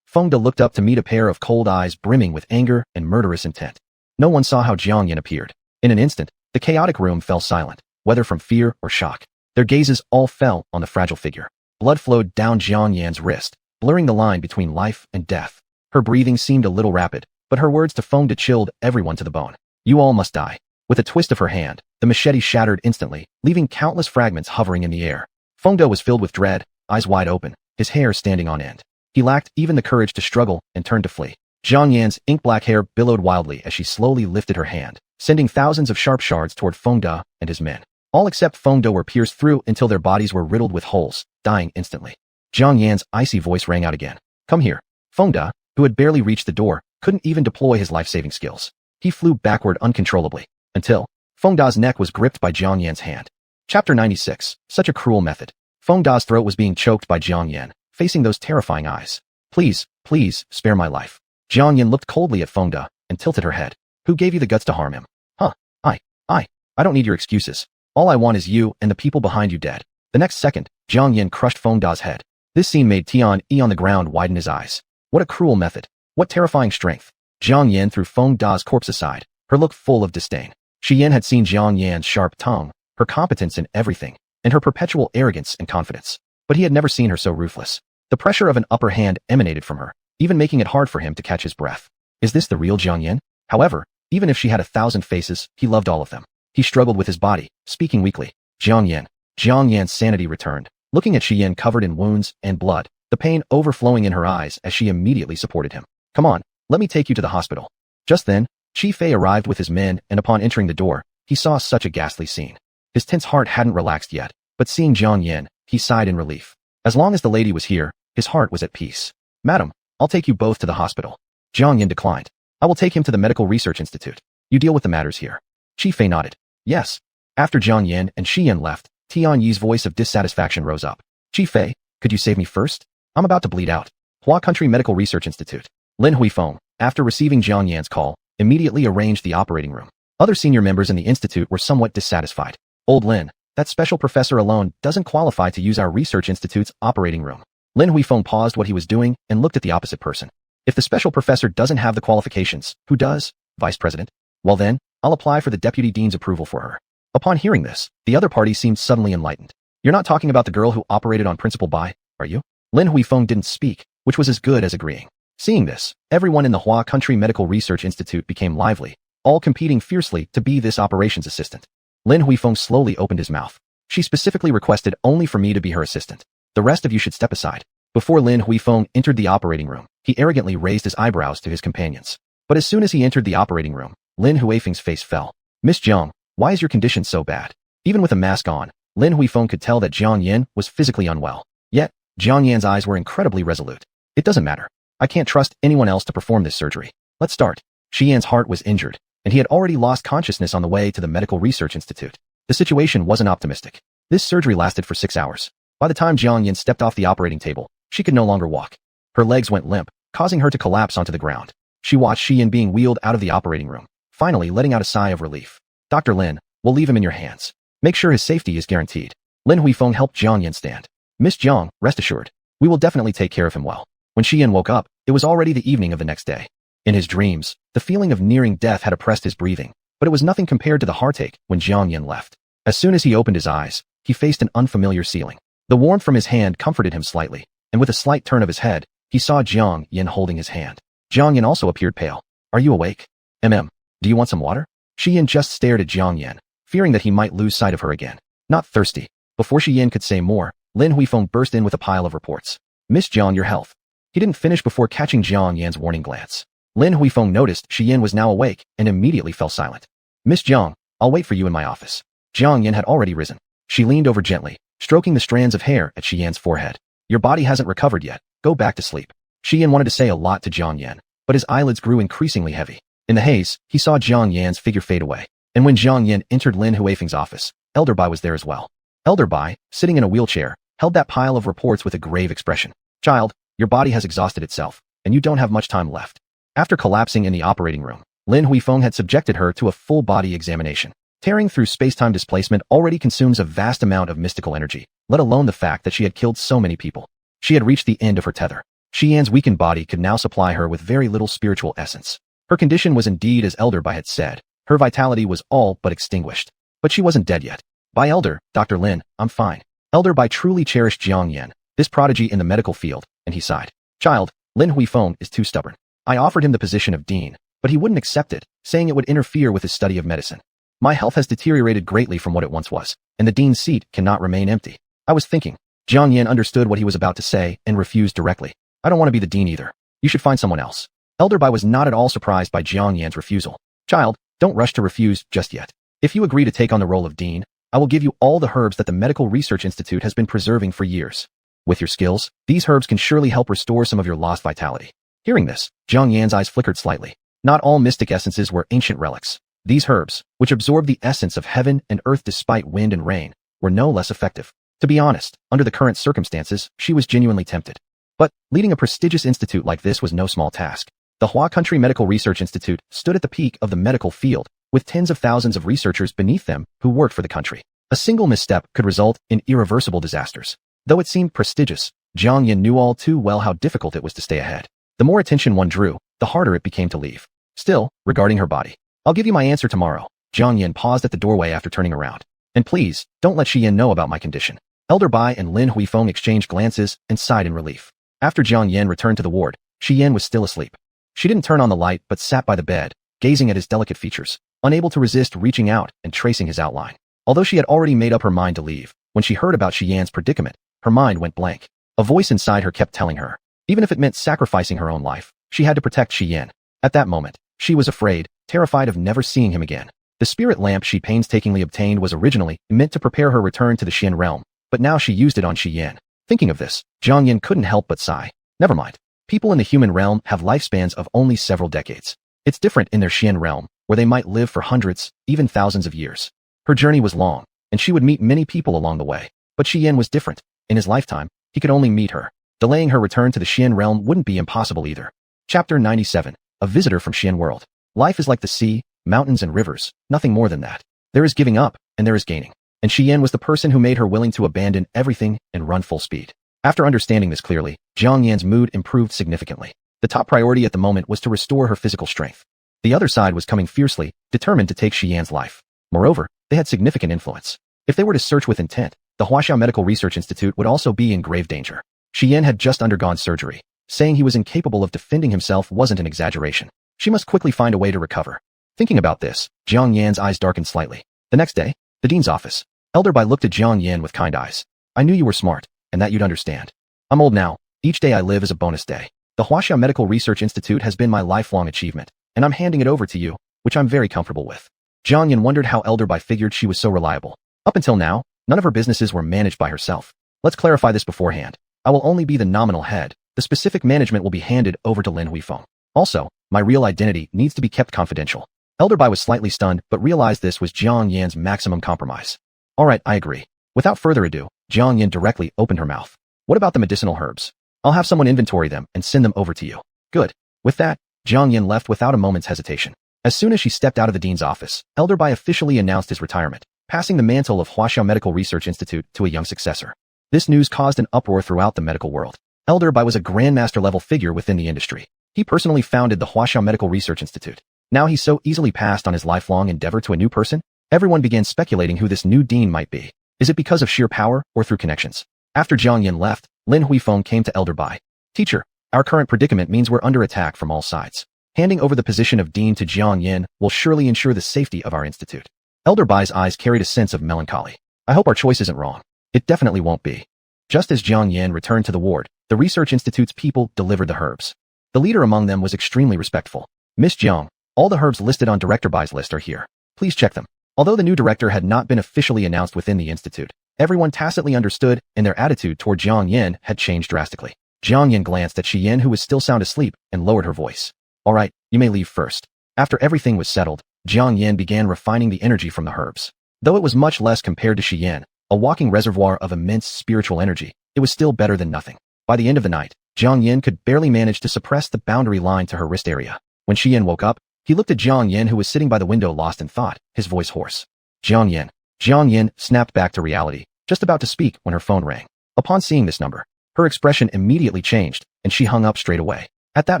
Feng De looked up to meet a pair of cold eyes brimming with anger and murderous intent. No one saw how Jiang Yan appeared. In an instant, the chaotic room fell silent, whether from fear or shock. Their gazes all fell on the fragile figure. Blood flowed down Jiang Yan's wrist, blurring the line between life and death. Her breathing seemed a little rapid, but her words to Feng De chilled everyone to the bone. You all must die. With a twist of her hand, the machete shattered instantly, leaving countless fragments hovering in the air. Feng De was filled with dread, eyes wide open, his hair standing on end. He lacked even the courage to struggle and turned to flee. Jiang Yan's ink-black hair billowed wildly as she slowly lifted her hand, sending thousands of sharp shards toward Feng De and his men. All except Feng De were pierced through until their bodies were riddled with holes, dying instantly. Jiang Yan's icy voice rang out again. Come here. Feng De, who had barely reached the door, couldn't even deploy his life-saving skills. He flew backward uncontrollably, until Feng Da's neck was gripped by Jiang Yan's hand. Chapter 96. Such a cruel method. Feng Da's throat was being choked by Jiang Yan, facing those terrifying eyes. Please, please, spare my life. Jiang Yan looked coldly at Feng De and tilted her head. Who gave you the guts to harm him? Huh? I don't need your excuses. All I want is you and the people behind you dead. The next second, Jiang Yan crushed Feng Da's head. This scene made Tian Yi on the ground widen his eyes. What a cruel method. What terrifying strength. Jiang Yan threw Feng Da's corpse aside, her look full of disdain. Shi Yan had seen Jiang Yan's sharp tongue, her competence in everything, and her perpetual arrogance and confidence. But he had never seen her so ruthless. The pressure of an upper hand emanated from her, even making it hard for him to catch his breath. Is this the real Jiang Yan? However, even if she had 1,000 faces, he loved all of them. He struggled with his body, speaking weakly. Jiang Yan. Jiang Yan's sanity returned, looking at Shi Yan covered in wounds and blood, the pain overflowing in her eyes as she immediately supported him. Come on, let me take you to the hospital. Just then, Chi Fei arrived with his men, and upon entering the door, he saw such a ghastly scene. His tense heart hadn't relaxed yet, but seeing Jiang Yan, he sighed in relief. As long as the lady was here, his heart was at peace. Madam, I'll take you both to the hospital. Jiang Yan declined. I will take him to the Medical Research Institute. You deal with the matters here. Chi Fei nodded. Yes. After Jiang Yan and Shi Yan left, Tian Yi's voice of dissatisfaction rose up. Chi Fei, could you save me first? I'm about to bleed out. Hua Country Medical Research Institute. Lin Huifeng, after receiving Jiang Yan's call, immediately arranged the operating room. Other senior members in the institute were somewhat dissatisfied. Old Lin, that special professor alone doesn't qualify to use our research institute's operating room. Lin Huifeng paused what he was doing and looked at the opposite person. If the special professor doesn't have the qualifications, who does? Vice President? Well then, I'll apply for the deputy dean's approval for her. Upon hearing this, the other party seemed suddenly enlightened. You're not talking about the girl who operated on Principal Bai, are you? Lin Huifeng didn't speak, which was as good as agreeing. Seeing this, everyone in the Hua Country Medical Research Institute became lively, all competing fiercely to be this operations assistant. Lin Huifeng slowly opened his mouth. She specifically requested only for me to be her assistant. The rest of you should step aside. Before Lin Huifeng entered the operating room, he arrogantly raised his eyebrows to his companions. But as soon as he entered the operating room, Lin Huifeng's face fell. Miss Jiang, why is your condition so bad? Even with a mask on, Lin Huifeng could tell that Jiang Yan was physically unwell. Yet, Jiang Yan's eyes were incredibly resolute. It doesn't matter. I can't trust anyone else to perform this surgery. Let's start. Shi Yan's heart was injured, and he had already lost consciousness on the way to the Medical Research Institute. The situation wasn't optimistic. This surgery lasted for 6 hours. By the time Jiang Yan stepped off the operating table, she could no longer walk. Her legs went limp, causing her to collapse onto the ground. She watched Shi Yan being wheeled out of the operating room, finally letting out a sigh of relief. Dr. Lin, we'll leave him in your hands. Make sure his safety is guaranteed. Lin Huifeng helped Jiang Yan stand. Miss Jiang, rest assured. We will definitely take care of him well. When Shi Yan woke up, it was already the evening of the next day. In his dreams, the feeling of nearing death had oppressed his breathing, but it was nothing compared to the heartache when Jiang Yan left. As soon as he opened his eyes, he faced an unfamiliar ceiling. The warmth from his hand comforted him slightly, and with a slight turn of his head, he saw Jiang Yan holding his hand. Jiang Yan also appeared pale. Are you awake? Do you want some water? Shi Yan just stared at Jiang Yan, fearing that he might lose sight of her again. Not thirsty. Before Shi Yan could say more, Lin Huifeng burst in with a pile of reports. Miss Jiang, your health. He didn't finish before catching Jiang Yan's warning glance. Lin Huifeng noticed Shi Yan was now awake and immediately fell silent. Miss Jiang, I'll wait for you in my office. Jiang Yan had already risen. She leaned over gently, stroking the strands of hair at Shi Yan's forehead. Your body hasn't recovered yet. Go back to sleep. Shi Yan wanted to say a lot to Jiang Yan, but his eyelids grew increasingly heavy. In the haze, he saw Jiang Yan's figure fade away. And when Jiang Yan entered Lin Huifeng's office, Elder Bai was there as well. Elder Bai, sitting in a wheelchair, held that pile of reports with a grave expression. Child, your body has exhausted itself, and you don't have much time left. After collapsing in the operating room, Lin Huifeng had subjected her to a full-body examination. Tearing through space-time displacement already consumes a vast amount of mystical energy, let alone the fact that she had killed so many people. She had reached the end of her tether. Shi Yan's weakened body could now supply her with very little spiritual essence. Her condition was indeed as Elder Bai had said. Her vitality was all but extinguished. But she wasn't dead yet. By Elder, Dr. Lin, I'm fine. Elder Bai truly cherished Jiang Yan, this prodigy in the medical field, and he sighed. Child, Lin Huifeng is too stubborn. I offered him the position of dean, but he wouldn't accept it, saying it would interfere with his study of medicine. My health has deteriorated greatly from what it once was, and the dean's seat cannot remain empty. I was thinking. Jiang Yan understood what he was about to say and refused directly. I don't want to be the dean either. You should find someone else. Elder Bai was not at all surprised by Jiang Yan's refusal. Child, don't rush to refuse just yet. If you agree to take on the role of dean, I will give you all the herbs that the Medical Research Institute has been preserving for years. With your skills, these herbs can surely help restore some of your lost vitality. Hearing this, Jiang Yan's eyes flickered slightly. Not all mystic essences were ancient relics. These herbs, which absorb the essence of heaven and earth despite wind and rain, were no less effective. To be honest, under the current circumstances, she was genuinely tempted. But leading a prestigious institute like this was no small task. The Hua Country Medical Research Institute stood at the peak of the medical field, with tens of thousands of researchers beneath them who worked for the country. A single misstep could result in irreversible disasters. Though it seemed prestigious, Jiang Yan knew all too well how difficult it was to stay ahead. The more attention one drew, the harder it became to leave. Still, regarding her body, I'll give you my answer tomorrow. Jiang Yan paused at the doorway after turning around. And please, don't let Shi Yan know about my condition. Elder Bai and Lin Huifeng exchanged glances and sighed in relief. After Jiang Yan returned to the ward, Shi Yan was still asleep. She didn't turn on the light but sat by the bed, gazing at his delicate features, unable to resist reaching out and tracing his outline. Although she had already made up her mind to leave, when she heard about Shi Yan's predicament, her mind went blank. A voice inside her kept telling her, even if it meant sacrificing her own life, she had to protect Shi Yan. At that moment, she was afraid, terrified of never seeing him again. The spirit lamp she painstakingly obtained was originally meant to prepare her return to the Xian realm, but now she used it on Shi Yan. Thinking of this, Jiang Yan couldn't help but sigh. Never mind. People in the human realm have lifespans of only several decades. It's different in their Xian realm, where they might live for hundreds, even thousands of years. Her journey was long, and she would meet many people along the way. But Shi Yan was different. In his lifetime, he could only meet her. Delaying her return to the Xian realm wouldn't be impossible either. Chapter 97. A visitor from Xian world. Life is like the sea, mountains and rivers, nothing more than that. There is giving up, and there is gaining. And Shi Yan was the person who made her willing to abandon everything and run full speed. After understanding this clearly, Jiang Yan's mood improved significantly. The top priority at the moment was to restore her physical strength. The other side was coming fiercely, determined to take Shi Yan's life. Moreover, they had significant influence. If they were to search with intent, the Huaxiao Medical Research Institute would also be in grave danger. Shi Yan had just undergone surgery. Saying he was incapable of defending himself wasn't an exaggeration. She must quickly find a way to recover. Thinking about this, Jiang Yan's eyes darkened slightly. The next day, the dean's office. Elder Bai looked at Jiang Yan with kind eyes. I knew you were smart, and that you'd understand. I'm old now. Each day I live is a bonus day. The Huaxiao Medical Research Institute has been my lifelong achievement, and I'm handing it over to you, which I'm very comfortable with. Jiang Yan wondered how Elder Bai figured she was so reliable. Up until now, none of her businesses were managed by herself. Let's clarify this beforehand. I will only be the nominal head. The specific management will be handed over to Lin Huifeng. Also, my real identity needs to be kept confidential. Elder Bai was slightly stunned but realized this was Jiang Yan's maximum compromise. Alright, I agree. Without further ado, Jiang Yan directly opened her mouth. What about the medicinal herbs? I'll have someone inventory them and send them over to you. Good. With that, Jiang Yan left without a moment's hesitation. As soon as she stepped out of the dean's office, Elder Bai officially announced his retirement, passing the mantle of Huaxiao Medical Research Institute to a young successor. This news caused an uproar throughout the medical world. Elder Bai was a grandmaster-level figure within the industry. He personally founded the Huaxiao Medical Research Institute. Now he so easily passed on his lifelong endeavor to a new person? Everyone began speculating who this new dean might be. Is it because of sheer power or through connections? After Jiang Yin left, Lin Huifeng came to Elder Bai. Teacher, our current predicament means we're under attack from all sides. Handing over the position of dean to Jiang Yin will surely ensure the safety of our institute. Elder Bai's eyes carried a sense of melancholy. I hope our choice isn't wrong. It definitely won't be. Just as Jiang Yin returned to the ward, the research institute's people delivered the herbs. The leader among them was extremely respectful. Miss Jiang, all the herbs listed on Director Bai's list are here. Please check them. Although the new director had not been officially announced within the institute, everyone tacitly understood and their attitude toward Jiang Yin had changed drastically. Jiang Yin glanced at Shi Yin, who was still sound asleep, and lowered her voice. All right, you may leave first. After everything was settled, Jiang Yin began refining the energy from the herbs. Though it was much less compared to Shi Yin, a walking reservoir of immense spiritual energy, it was still better than nothing. By the end of the night, Jiang Yin could barely manage to suppress the boundary line to her wrist area. When Shi Yin woke up, he looked at Jiang Yin, who was sitting by the window lost in thought, his voice hoarse. Jiang Yin. Jiang Yin snapped back to reality, just about to speak when her phone rang. Upon seeing this number, her expression immediately changed, and she hung up straight away. At that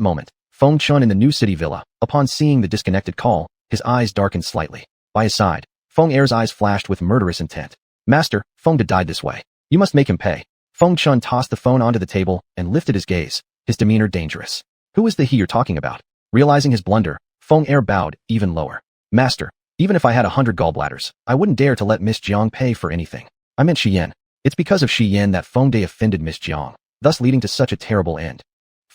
moment, Feng Chun in the New City Villa, upon seeing the disconnected call, his eyes darkened slightly. By his side, Feng Er's eyes flashed with murderous intent. Master, Feng Da died this way. You must make him pay. Feng Chun tossed the phone onto the table and lifted his gaze, his demeanor dangerous. Who is the he you're talking about? Realizing his blunder, Feng Er bowed even lower. Master, even if I had 100 gallbladders, I wouldn't dare to let Miss Jiang pay for anything. I meant Shi Yin. It's because of Shi Yin that Feng De offended Miss Jiang, thus leading to such a terrible end.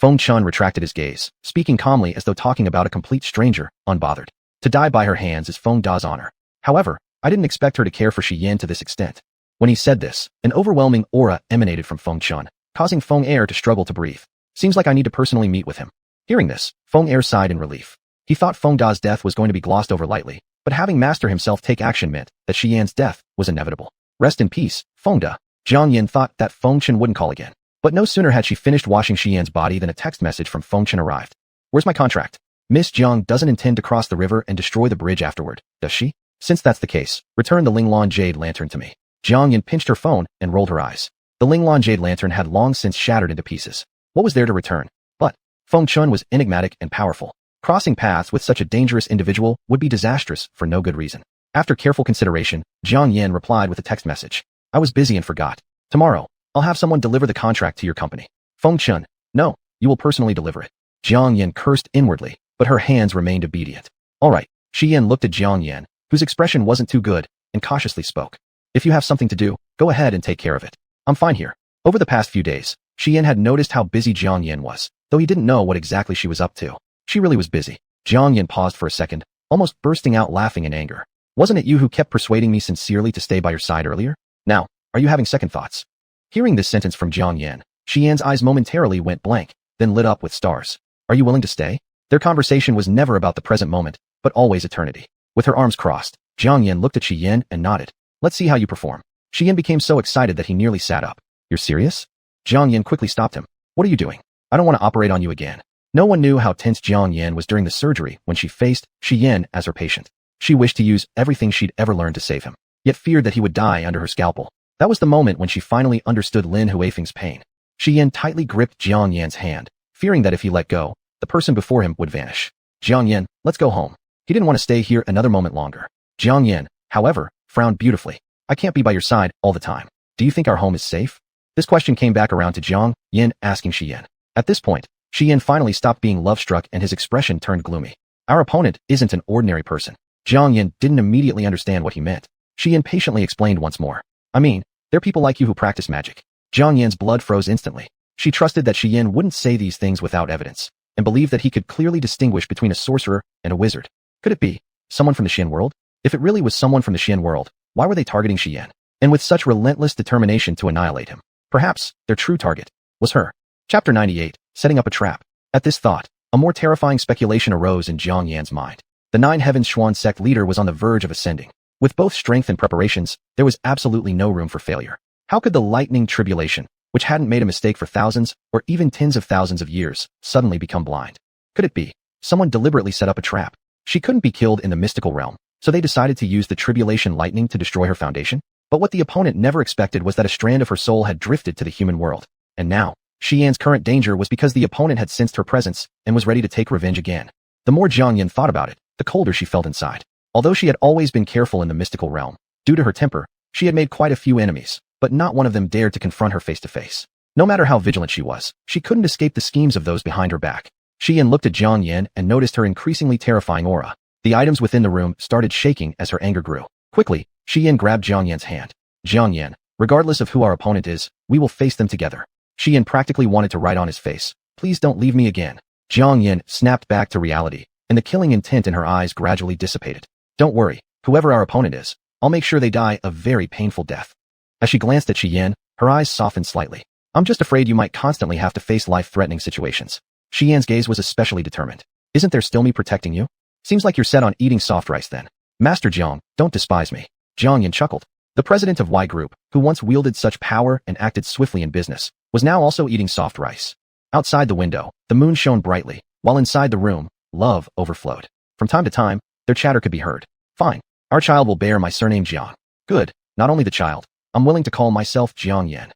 Feng Chun retracted his gaze, speaking calmly as though talking about a complete stranger, unbothered. To die by her hands is Feng Da's honor. However, I didn't expect her to care for Shi Yin to this extent. When he said this, an overwhelming aura emanated from Feng Chun, causing Feng Er to struggle to breathe. Seems like I need to personally meet with him. Hearing this, Feng Er sighed in relief. He thought Feng Da's death was going to be glossed over lightly, but having Master himself take action meant that Shi Yan's death was inevitable. Rest in peace, Feng Da. Jiang Yin thought that Feng Chen wouldn't call again. But no sooner had she finished washing Shi Yan's body than a text message from Feng Chen arrived. Where's my contract? Miss Jiang doesn't intend to cross the river and destroy the bridge afterward, does she? Since that's the case, return the Linglan Jade Lantern to me. Jiang Yin pinched her phone and rolled her eyes. The Linglan Jade Lantern had long since shattered into pieces. What was there to return? But Feng Chun was enigmatic and powerful. Crossing paths with such a dangerous individual would be disastrous for no good reason. After careful consideration, Jiang Yin replied with a text message. I was busy and forgot. Tomorrow, I'll have someone deliver the contract to your company. Feng Chun, no, you will personally deliver it. Jiang Yin cursed inwardly, but her hands remained obedient. All right, Shi Yin looked at Jiang Yin, whose expression wasn't too good, and cautiously spoke. If you have something to do, go ahead and take care of it. I'm fine here. Over the past few days, Shi Yin had noticed how busy Jiang Yin was, though he didn't know what exactly she was up to. She really was busy. Jiang Yin paused for a second, almost bursting out laughing in anger. Wasn't it you who kept persuading me sincerely to stay by your side earlier? Now, are you having second thoughts? Hearing this sentence from Jiang Yin, Shi Yan's eyes momentarily went blank, then lit up with stars. Are you willing to stay? Their conversation was never about the present moment, but always eternity. With her arms crossed, Jiang Yin looked at Shi Yin and nodded. Let's see how you perform. Shi Yin became so excited that he nearly sat up. You're serious? Jiang Yin quickly stopped him. What are you doing? I don't want to operate on you again. No one knew how tense Jiang Yin was during the surgery when she faced Shi Yin as her patient. She wished to use everything she'd ever learned to save him, yet feared that he would die under her scalpel. That was the moment when she finally understood Lin Huifeng's pain. Shi Yin tightly gripped Jiang Yin's hand, fearing that if he let go, the person before him would vanish. Jiang Yin, let's go home. He didn't want to stay here another moment longer. Jiang Yin, however, frowned beautifully. I can't be by your side all the time. Do you think our home is safe? This question came back around to Jiang Yin asking Shi Yin. At this point, Shi Yin finally stopped being love-struck and his expression turned gloomy. Our opponent isn't an ordinary person. Jiang Yin didn't immediately understand what he meant. Shi Yin patiently explained once more. I mean, they're people like you who practice magic. Jiang Yin's blood froze instantly. She trusted that Shi Yin wouldn't say these things without evidence, and believed that he could clearly distinguish between a sorcerer and a wizard. Could it be someone from the Xian world? If it really was someone from the Xian world, why were they targeting Shi Yin? And with such relentless determination to annihilate him? Perhaps their true target was her. Chapter 98, Setting Up a Trap. At this thought, a more terrifying speculation arose in Jiang Yan's mind. The Nine Heavens Xuan sect leader was on the verge of ascending. With both strength and preparations, there was absolutely no room for failure. How could the lightning tribulation, which hadn't made a mistake for thousands or even tens of thousands of years, suddenly become blind? Could it be someone deliberately set up a trap? She couldn't be killed in the mystical realm, so they decided to use the tribulation lightning to destroy her foundation. But what the opponent never expected was that a strand of her soul had drifted to the human world. And now, Xian's current danger was because the opponent had sensed her presence and was ready to take revenge again. The more Jiang Yan thought about it, the colder she felt inside. Although she had always been careful in the mystical realm, due to her temper, she had made quite a few enemies, but not one of them dared to confront her face to face. No matter how vigilant she was, she couldn't escape the schemes of those behind her back. Xian looked at Jiang Yan and noticed her increasingly terrifying aura. The items within the room started shaking as her anger grew. Quickly, Xian grabbed Jiang Yan's hand. Jiang Yan, regardless of who our opponent is, we will face them together. Xian practically wanted to write on his face, "Please don't leave me again." Jiang Yan snapped back to reality, and the killing intent in her eyes gradually dissipated. "Don't worry, whoever our opponent is, I'll make sure they die a very painful death." As she glanced at Xian, her eyes softened slightly. "I'm just afraid you might constantly have to face life-threatening situations." Xian's gaze was especially determined. "Isn't there still me protecting you? Seems like you're set on eating soft rice then. Master Jiang, don't despise me." Jiang Yan chuckled. The president of Y Group, who once wielded such power and acted swiftly in business, was now also eating soft rice. Outside the window, the moon shone brightly, while inside the room, love overflowed. From time to time, their chatter could be heard. "Fine. Our child will bear my surname Jiang." "Good. Not only the child. I'm willing to call myself Jiang Yan."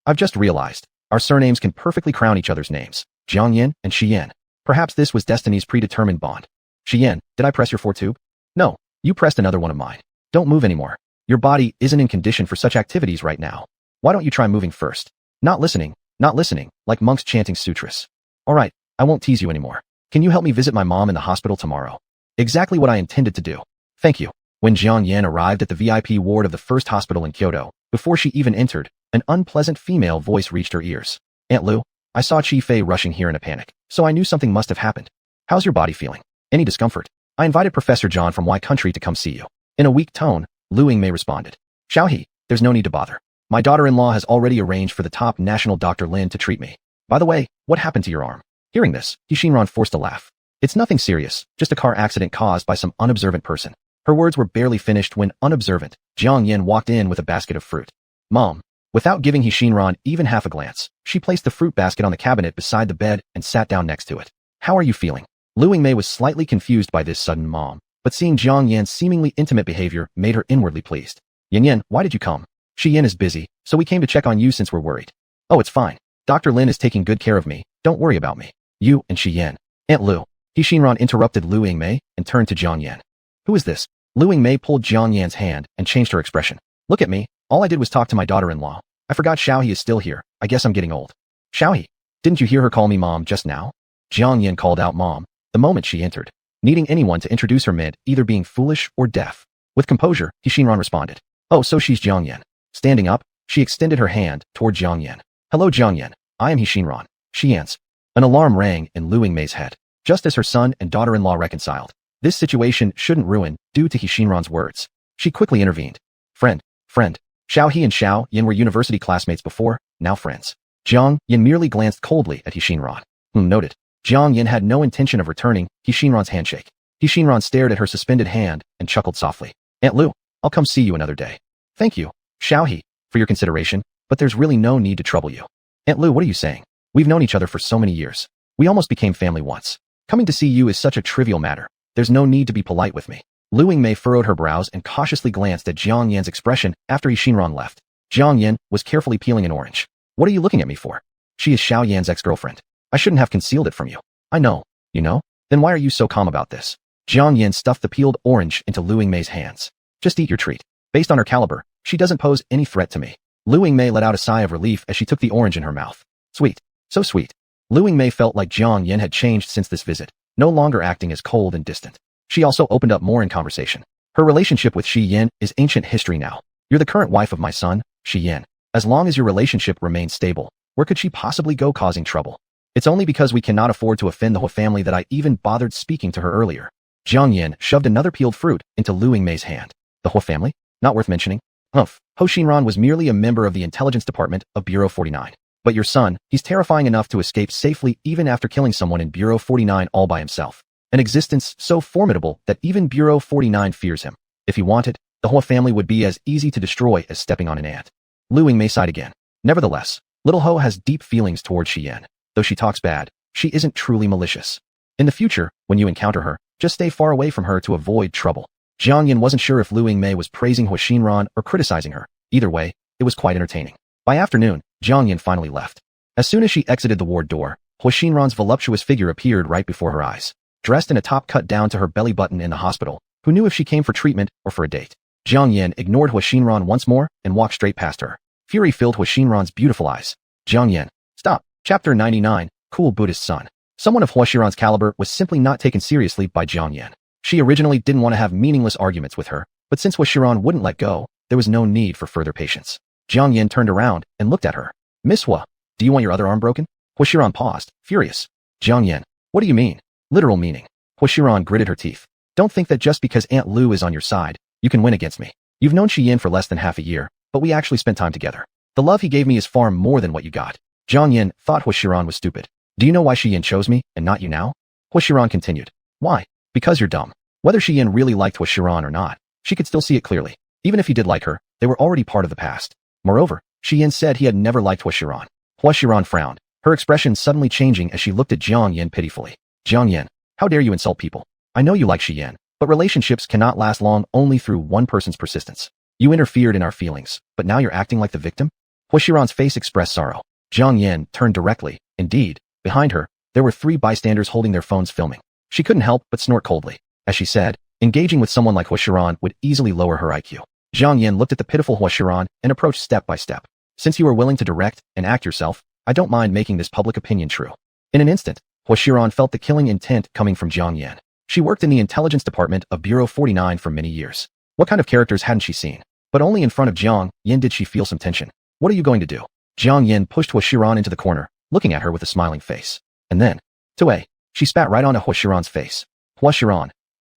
I've just realized. Our surnames can perfectly crown each other's names. Jiang Yan and Xian. Perhaps this was destiny's predetermined bond. Xian, did I press your foretube? No, you pressed another one of mine. Don't move anymore. Your body isn't in condition for such activities right now. Why don't you try moving first? Not listening, like monks chanting sutras. Alright, I won't tease you anymore. Can you help me visit my mom in the hospital tomorrow? Exactly what I intended to do. Thank you. When Jiang Yan arrived at the VIP ward of the first hospital in Kyoto, before she even entered, an unpleasant female voice reached her ears. "Aunt Lu, I saw Chi Fei rushing here in a panic, so I knew something must have happened. How's your body feeling? Any discomfort? I invited Professor John from Y Country to come see you." In a weak tone, Lu Yingmei responded. "Xiaohe, there's no need to bother. My daughter-in-law has already arranged for the top national Dr. Lin to treat me. By the way, what happened to your arm?" Hearing this, Xinran forced a laugh. "It's nothing serious, just a car accident caused by some unobservant person." Her words were barely finished when, unobservant, Jiang Yan walked in with a basket of fruit. "Mom." Without giving Xinran even half a glance, she placed the fruit basket on the cabinet beside the bed and sat down next to it. "How are you feeling?" Lu Yingmei was slightly confused by this sudden mom, but seeing Jiang Yan's seemingly intimate behavior made her inwardly pleased. "Yan Yan, why did you come?" "Xian is busy, so we came to check on you since we're worried." "Oh, it's fine. Dr. Lin is taking good care of me. Don't worry about me." "You and Xian." "Aunt Lu." Xinran interrupted Lu Yingmei and turned to Jiang Yan. "Who is this?" Lu Yingmei pulled Jiang Yan's hand and changed her expression. "Look at me. All I did was talk to my daughter-in-law. I forgot Xiaohe is still here. I guess I'm getting old." "Xiaohe, didn't you hear her call me mom just now?" Jiang Yan called out mom the moment she entered, needing anyone to introduce her meant either being foolish or deaf. With composure, Xinran responded. "Oh, so she's Jiang Yan." Standing up, she extended her hand toward Jiang Yan. "Hello Jiang Yan, I am Xinran." Xian's. An alarm rang in Lu Yingmei's head, just as her son and daughter-in-law reconciled. This situation shouldn't ruin due to Xinran's words. She quickly intervened. Friend. Xiaohe and Xiao Yan were university classmates before, now friends." Jiang Yan merely glanced coldly at Xinran. Noted. Jiang Yan had no intention of returning Xinran's handshake. Xinran stared at her suspended hand and chuckled softly. "Aunt Lu, I'll come see you another day." "Thank you, Xiaohe, for your consideration, but there's really no need to trouble you." "Aunt Lu, what are you saying? We've known each other for so many years. We almost became family once. Coming to see you is such a trivial matter. There's no need to be polite with me." Lu Yingmei furrowed her brows and cautiously glanced at Jiang Yan's expression after Xinran left. Jiang Yan was carefully peeling an orange. "What are you looking at me for?" "She is Xiao Yan's ex-girlfriend. I shouldn't have concealed it from you." "I know. You know? Then why are you so calm about this?" Jiang Yan stuffed the peeled orange into Lu Yingmei's hands. "Just eat your treat. Based on her caliber, she doesn't pose any threat to me." Lu Yingmei let out a sigh of relief as she took the orange in her mouth. Sweet. So sweet. Lu Yingmei felt like Jiang Yan had changed since this visit, no longer acting as cold and distant. She also opened up more in conversation. Her relationship with Xian is ancient history now. "You're the current wife of my son, Xian. As long as your relationship remains stable, where could she possibly go causing trouble? It's only because we cannot afford to offend the Hua family that I even bothered speaking to her earlier." Jiang Yan shoved another peeled fruit into Lu Yingmei's hand. "The Hua family? Not worth mentioning." "Humph. Ho Xinran was merely a member of the intelligence department of Bureau 49. But your son, he's terrifying enough to escape safely even after killing someone in Bureau 49 all by himself. An existence so formidable that even Bureau 49 fears him. If he wanted, the Hua family would be as easy to destroy as stepping on an ant." Lu Yingmei sighed again. Nevertheless, little Ho has deep feelings toward Xian. Though she talks bad, she isn't truly malicious. In the future, when you encounter her, Just stay far away from her to avoid trouble. Jiang Yin wasn't sure if Lu Yingmei was praising Hu Xinran or criticizing her. Either way, it was quite entertaining. By afternoon, Jiang Yin finally left. As soon as she exited the ward door, Hu Xinran's voluptuous figure appeared right before her eyes. Dressed in a top cut down to her belly button in the hospital, who knew if she came for treatment or for a date? Jiang Yin ignored Hu Xinran once more and walked straight past her. Fury filled Hu Xinran's beautiful eyes. Jiang Yin, stop. Chapter 99, Cool Buddhist Son. Someone of Hu Xinran's caliber was simply not taken seriously by Jiang Yin. She originally didn't want to have meaningless arguments with her, but since Hu Xinran wouldn't let go, there was no need for further patience. Jiang Yin turned around and looked at her. Miss Hu, do you want your other arm broken? Hu Xinran paused, furious. Jiang Yin, what do you mean? Literal meaning. Hu Xinran gritted her teeth. Don't think that just because Aunt Lu is on your side, you can win against me. You've known Shi Yin for less than half a year, but we actually spent time together. The love he gave me is far more than what you got. Jiang Yin thought Hu Xinran was stupid. Do you know why Shi Yin chose me and not you now? Hu Xinran continued. Why? Because you're dumb. Whether Shi Yin really liked Hu Xinran or not, she could still see it clearly. Even if he did like her, they were already part of the past. Moreover, Shi Yin said he had never liked Hu Xinran. Hu Xinran frowned, her expression suddenly changing as she looked at Jiang Yin pitifully. Jiang Yin, how dare you insult people? I know you like Shi Yin, but relationships cannot last long only through one person's persistence. You interfered in our feelings, but now you're acting like the victim? Hu Xinran's face expressed sorrow. Jiang Yin turned directly. Indeed, behind her, there were 3 bystanders holding their phones filming. She couldn't help but snort coldly. As she said, engaging with someone like Hu Xinran would easily lower her IQ. Jiang Yin looked at the pitiful Hu Xinran and approached step by step. Since you are willing to direct and act yourself, I don't mind making this public opinion true. In an instant, Hu Xinran felt the killing intent coming from Jiang Yin. She worked in the intelligence department of Bureau 49 for many years. What kind of characters hadn't she seen? But only in front of Jiang Yin did she feel some tension. What are you going to do? Jiang Yin pushed Hu Xinran into the corner, looking at her with a smiling face. And then, Tue, she spat right onto Hu Xinran's face. Hu Xinran.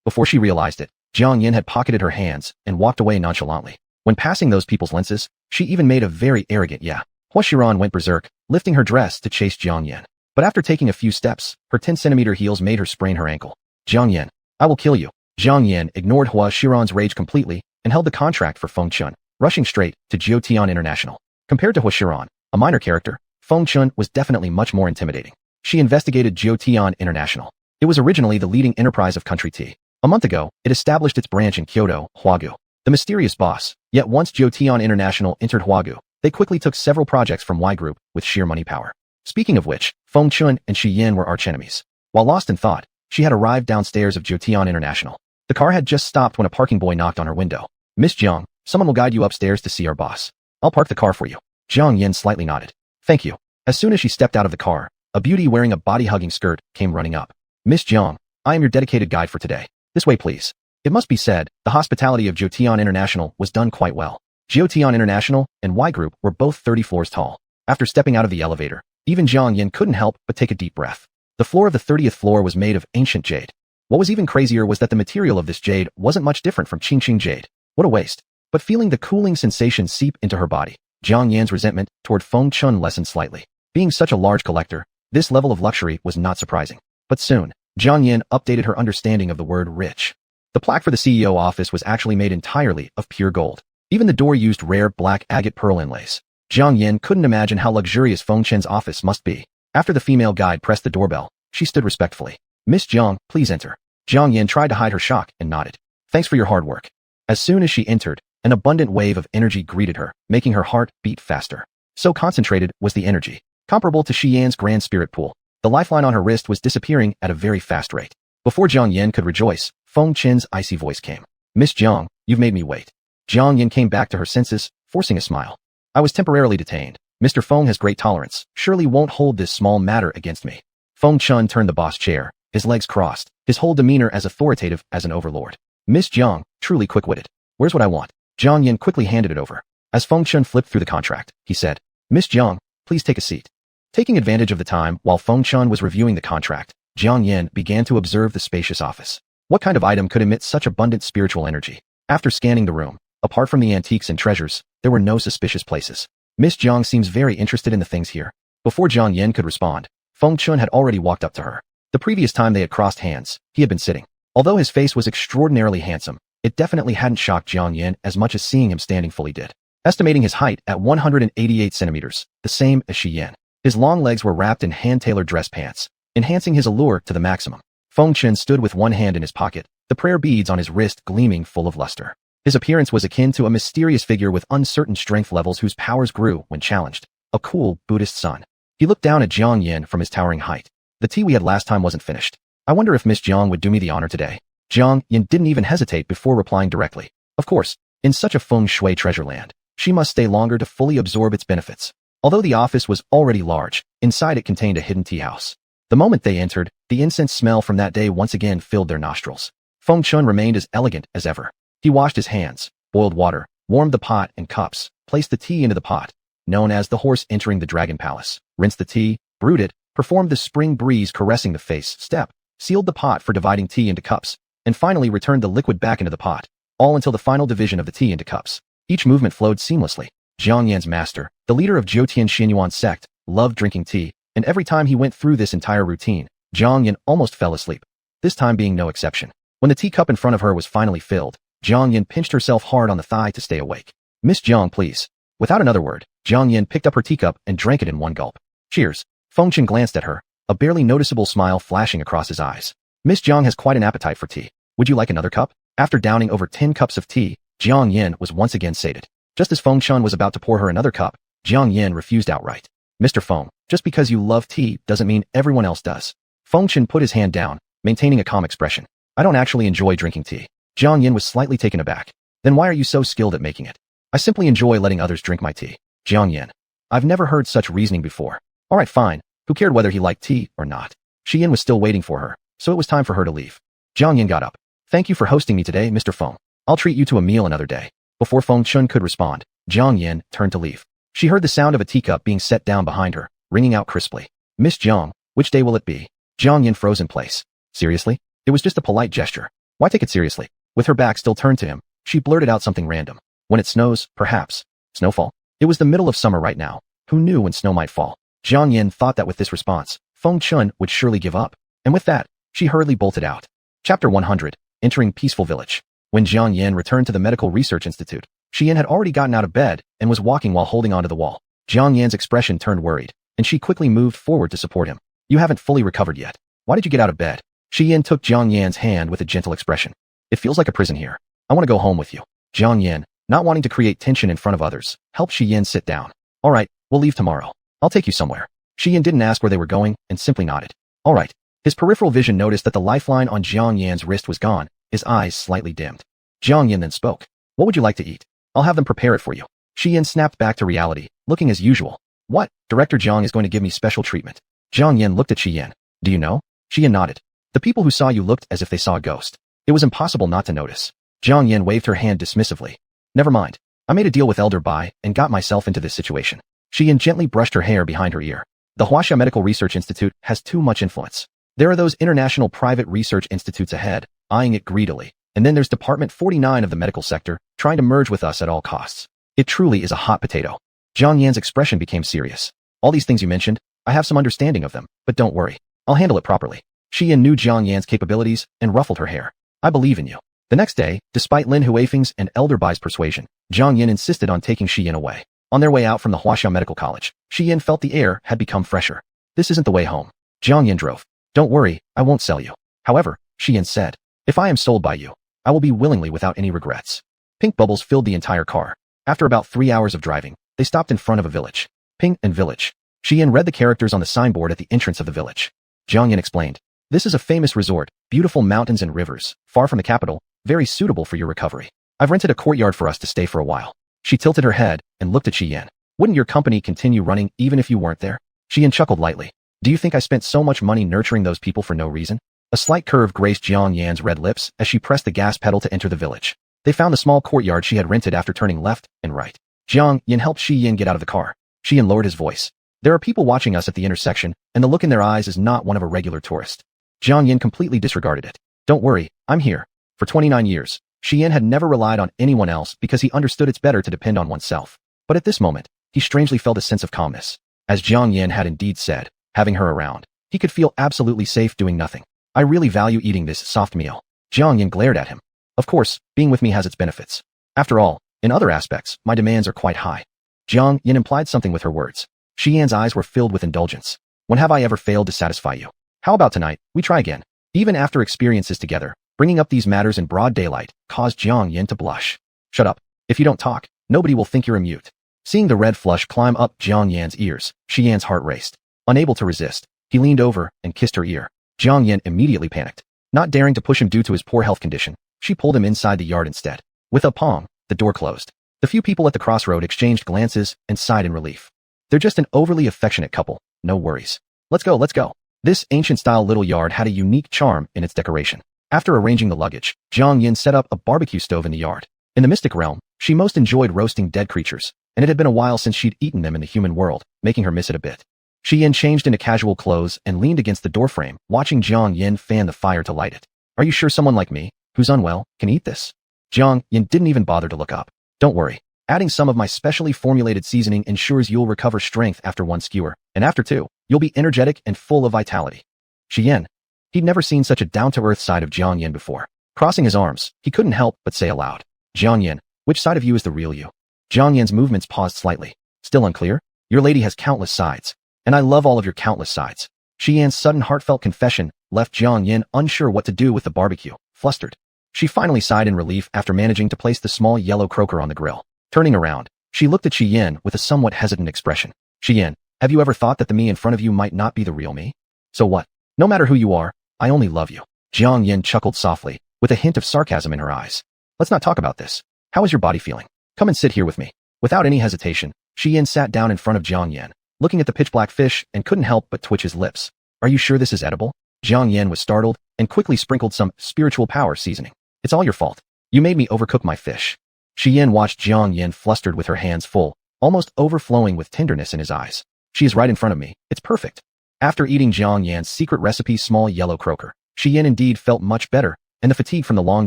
Before she realized it, Jiang Yin had pocketed her hands and walked away nonchalantly. When passing those people's lenses, she even made a very arrogant yeah. Hu Xinran went berserk, lifting her dress to chase Jiang Yin. But after taking a few steps, her 10-centimeter heels made her sprain her ankle. Jiang Yin, I will kill you. Jiang Yin ignored Hu Xinran's rage completely and held the contract for Feng Chun, rushing straight to Jiutian International. Compared to Hu Xinran, a minor character, Feng Chun was definitely much more intimidating. She investigated Jiutian International. It was originally the leading enterprise of Country Tea. A month ago, it established its branch in Kyoto, Huagu. The mysterious boss, yet once Jiutian International entered Huagu, they quickly took several projects from Y Group with sheer money power. Speaking of which, Feng Chun and Shi Yin were archenemies. While lost in thought, she had arrived downstairs of Jiutian International. The car had just stopped when a parking boy knocked on her window. Miss Jiang, someone will guide you upstairs to see our boss. I'll park the car for you. Jiang Yin slightly nodded. Thank you. As soon as she stepped out of the car, a beauty wearing a body-hugging skirt came running up. Miss Jiang, I am your dedicated guide for today. This way, please. It must be said, the hospitality of Jiutian International was done quite well. Jiutian International and Y Group were both 30 floors tall. After stepping out of the elevator, even Jiang Yin couldn't help but take a deep breath. The floor of the 30th floor was made of ancient jade. What was even crazier was that the material of this jade wasn't much different from Qingqing jade. What a waste. But feeling the cooling sensation seep into her body, Jiang Yin's resentment toward Feng Chun lessened slightly. Being such a large collector, this level of luxury was not surprising. But soon, Jiang Yin updated her understanding of the word rich. The plaque for the CEO office was actually made entirely of pure gold. Even the door used rare black agate pearl inlays. Jiang Yin couldn't imagine how luxurious Feng Chen's office must be. After the female guide pressed the doorbell, she stood respectfully. Miss Jiang, please enter. Jiang Yin tried to hide her shock and nodded. Thanks for your hard work. As soon as she entered, an abundant wave of energy greeted her, making her heart beat faster. So concentrated was the energy, comparable to Shi Yan's grand spirit pool. The lifeline on her wrist was disappearing at a very fast rate. Before Jiang Yin could rejoice, Feng Chen's icy voice came. Miss Jiang, you've made me wait. Jiang Yin came back to her senses, forcing a smile. I was temporarily detained. Mr. Feng has great tolerance, surely won't hold this small matter against me. Feng Chun turned the boss chair, his legs crossed, his whole demeanor as authoritative as an overlord. Miss Jiang, truly quick-witted. Where's what I want? Jiang Yin quickly handed it over. As Feng Chun flipped through the contract, he said, Miss Jiang, please take a seat. Taking advantage of the time while Feng Chun was reviewing the contract, Jiang Yin began to observe the spacious office. What kind of item could emit such abundant spiritual energy? After scanning the room, apart from the antiques and treasures, there were no suspicious places. Miss Jiang seems very interested in the things here. Before Jiang Yin could respond, Feng Chun had already walked up to her. The previous time they had crossed hands, he had been sitting. Although his face was extraordinarily handsome, it definitely hadn't shocked Jiang Yin as much as seeing him standing fully did. Estimating his height at 188 centimeters, the same as Shi Yin. His long legs were wrapped in hand-tailored dress pants, enhancing his allure to the maximum. Feng Chen stood with one hand in his pocket, the prayer beads on his wrist gleaming full of luster. His appearance was akin to a mysterious figure with uncertain strength levels whose powers grew when challenged. A cool Buddhist sun. He looked down at Jiang Yin from his towering height. The tea we had last time wasn't finished. I wonder if Miss Jiang would do me the honor today. Jiang Yin didn't even hesitate before replying directly. Of course, in such a feng shui treasure land, she must stay longer to fully absorb its benefits. Although the office was already large, inside it contained a hidden tea house. The moment they entered, the incense smell from that day once again filled their nostrils. Feng Chun remained as elegant as ever. He washed his hands, boiled water, warmed the pot and cups, placed the tea into the pot, known as the horse entering the dragon palace, rinsed the tea, brewed it, performed the spring breeze caressing the face step, sealed the pot for dividing tea into cups, and finally returned the liquid back into the pot, all until the final division of the tea into cups. Each movement flowed seamlessly. Jiang Yan's master, the leader of Jiutian Xinyuan sect, loved drinking tea, and every time he went through this entire routine, Jiang Yan almost fell asleep, this time being no exception. When the teacup in front of her was finally filled, Jiang Yan pinched herself hard on the thigh to stay awake. Miss Jiang, please. Without another word, Jiang Yan picked up her teacup and drank it in one gulp. Cheers. Feng Chen glanced at her, a barely noticeable smile flashing across his eyes. Miss Jiang has quite an appetite for tea. Would you like another cup? After downing over 10 cups of tea, Jiang Yan was once again sated. Just as Feng Chen was about to pour her another cup, Jiang Yan refused outright. Mr. Feng, just because you love tea doesn't mean everyone else does. Feng Chen put his hand down, maintaining a calm expression. I don't actually enjoy drinking tea. Jiang Yan was slightly taken aback. Then why are you so skilled at making it? I simply enjoy letting others drink my tea. Jiang Yan. I've never heard such reasoning before. Alright, fine. Who cared whether he liked tea or not? Shi Yin was still waiting for her, so it was time for her to leave. Jiang Yan got up. Thank you for hosting me today, Mr. Feng. I'll treat you to a meal another day. Before Feng Chun could respond, Jiang Yan turned to leave. She heard the sound of a teacup being set down behind her, ringing out crisply. Miss Jiang, which day will it be? Jiang Yan froze in place. Seriously? It was just a polite gesture. Why take it seriously? With her back still turned to him, she blurted out something random. When it snows, perhaps. Snowfall? It was the middle of summer right now. Who knew when snow might fall? Jiang Yan thought that with this response, Feng Chun would surely give up. And with that, she hurriedly bolted out. Chapter 100. Entering Peaceful Village. When Jiang Yan returned to the Medical Research Institute, Shi Yin had already gotten out of bed and was walking while holding onto the wall. Jiang Yan's expression turned worried, and she quickly moved forward to support him. You haven't fully recovered yet. Why did you get out of bed? Shi Yin took Jiang Yan's hand with a gentle expression. It feels like a prison here. I want to go home with you. Jiang Yan, not wanting to create tension in front of others, helped Shi Yin sit down. Alright, we'll leave tomorrow. I'll take you somewhere. Shi Yin didn't ask where they were going and simply nodded. Alright. His peripheral vision noticed that the lifeline on Jiang Yan's wrist was gone, his eyes slightly dimmed. Jiang Yan then spoke. What would you like to eat? I'll have them prepare it for you. Shi Yin snapped back to reality, looking as usual. What? Director Jiang is going to give me special treatment. Jiang Yan looked at Shi Yin. Do you know? Shi Yin nodded. The people who saw you looked as if they saw a ghost. It was impossible not to notice. Jiang Yan waved her hand dismissively. Never mind. I made a deal with Elder Bai and got myself into this situation. Shi Yin gently brushed her hair behind her ear. The Huaxia Medical Research Institute has too much influence. There are those international private research institutes ahead, eyeing it greedily, and then there's Department 49 of the medical sector, trying to merge with us at all costs. It truly is a hot potato. Jiang Yan's expression became serious. All these things you mentioned, I have some understanding of them, but don't worry. I'll handle it properly. Shi Yin knew Jiang Yan's capabilities and ruffled her hair. I believe in you. The next day, despite Lin Huifeng's and Elder Bai's persuasion, Jiang Yan insisted on taking Shi Yin away. On their way out from the Huaxia Medical College, Shi Yin felt the air had become fresher. This isn't the way home. Jiang Yan drove. Don't worry, I won't sell you. However, Shi Yin said, if I am sold by you, I will be willingly without any regrets. Pink bubbles filled the entire car. After about 3 hours of driving, they stopped in front of a village. Ping and Village. Shi Yin read the characters on the signboard at the entrance of the village. Jiang Yan explained, this is a famous resort, beautiful mountains and rivers, far from the capital, very suitable for your recovery. I've rented a courtyard for us to stay for a while. She tilted her head and looked at Shi Yin. Wouldn't your company continue running even if you weren't there? Shi Yin chuckled lightly. Do you think I spent so much money nurturing those people for no reason? A slight curve graced Jiang Yan's red lips as she pressed the gas pedal to enter the village. They found the small courtyard she had rented after turning left and right. Jiang Yan helped Shi Yin get out of the car. Shi Yin lowered his voice. There are people watching us at the intersection, and the look in their eyes is not one of a regular tourist. Jiang Yan completely disregarded it. Don't worry, I'm here. For 29 years, Shi Yin had never relied on anyone else because he understood it's better to depend on oneself. But at this moment, he strangely felt a sense of calmness. As Jiang Yan had indeed said, having her around, he could feel absolutely safe doing nothing. I really value eating this soft meal. Jiang Yan glared at him. Of course, being with me has its benefits. After all, in other aspects, my demands are quite high. Jiang Yan implied something with her words. Shi Yan's eyes were filled with indulgence. When have I ever failed to satisfy you? How about tonight, we try again? Even after experiences together, bringing up these matters in broad daylight caused Jiang Yin to blush. Shut up. If you don't talk, nobody will think you're a mute. Seeing the red flush climb up Jiang Yan's ears, Xian's heart raced. Unable to resist, he leaned over and kissed her ear. Jiang Yin immediately panicked. Not daring to push him due to his poor health condition, she pulled him inside the yard instead. With a pong, the door closed. The few people at the crossroad exchanged glances and sighed in relief. They're just an overly affectionate couple, no worries. Let's go, let's go. This ancient-style little yard had a unique charm in its decoration. After arranging the luggage, Jiang Yin set up a barbecue stove in the yard. In the mystic realm, she most enjoyed roasting dead creatures, and it had been a while since she'd eaten them in the human world, making her miss it a bit. Xian changed into casual clothes and leaned against the doorframe, watching Jiang Yin fan the fire to light it. Are you sure someone like me, who's unwell, can eat this? Jiang Yin didn't even bother to look up. Don't worry. Adding some of my specially formulated seasoning ensures you'll recover strength after one skewer, and after two, you'll be energetic and full of vitality. Xian. He'd never seen such a down-to-earth side of Jiang Yin before. Crossing his arms, he couldn't help but say aloud. Jiang Yin, which side of you is the real you? Jiang Yin's movements paused slightly. Still unclear? Your lady has countless sides. And I love all of your countless sides. Xian's sudden heartfelt confession left Jiang Yin unsure what to do with the barbecue, flustered. She finally sighed in relief after managing to place the small yellow croaker on the grill. Turning around, she looked at Xian with a somewhat hesitant expression. Xian, have you ever thought that the me in front of you might not be the real me? So what? No matter who you are, I only love you. Jiang Yin chuckled softly, with a hint of sarcasm in her eyes. Let's not talk about this. How is your body feeling? Come and sit here with me. Without any hesitation, Xian sat down in front of Jiang Yin, looking at the pitch-black fish and couldn't help but twitch his lips. Are you sure this is edible? Jiang Yin was startled and quickly sprinkled some spiritual power seasoning. It's all your fault. You made me overcook my fish. Xian watched Jiang Yin flustered with her hands full, almost overflowing with tenderness in his eyes. She is right in front of me. It's perfect. After eating Jiang Yan's secret recipe small yellow croaker, Xian indeed felt much better, and the fatigue from the long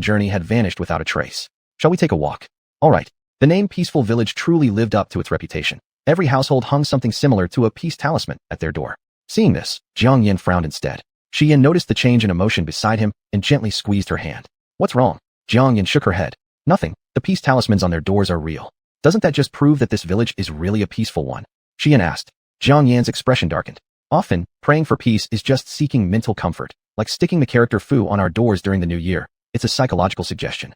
journey had vanished without a trace. Shall we take a walk? All right. The name Peaceful Village truly lived up to its reputation. Every household hung something similar to a peace talisman at their door. Seeing this, Jiang Yin frowned instead. Xian noticed the change in emotion beside him and gently squeezed her hand. What's wrong? Jiang Yin shook her head. Nothing. The peace talismans on their doors are real. Doesn't that just prove that this village is really a peaceful one? Xian asked. Jiang Yan's expression darkened. Often, praying for peace is just seeking mental comfort, like sticking the character Fu on our doors during the new year. It's a psychological suggestion.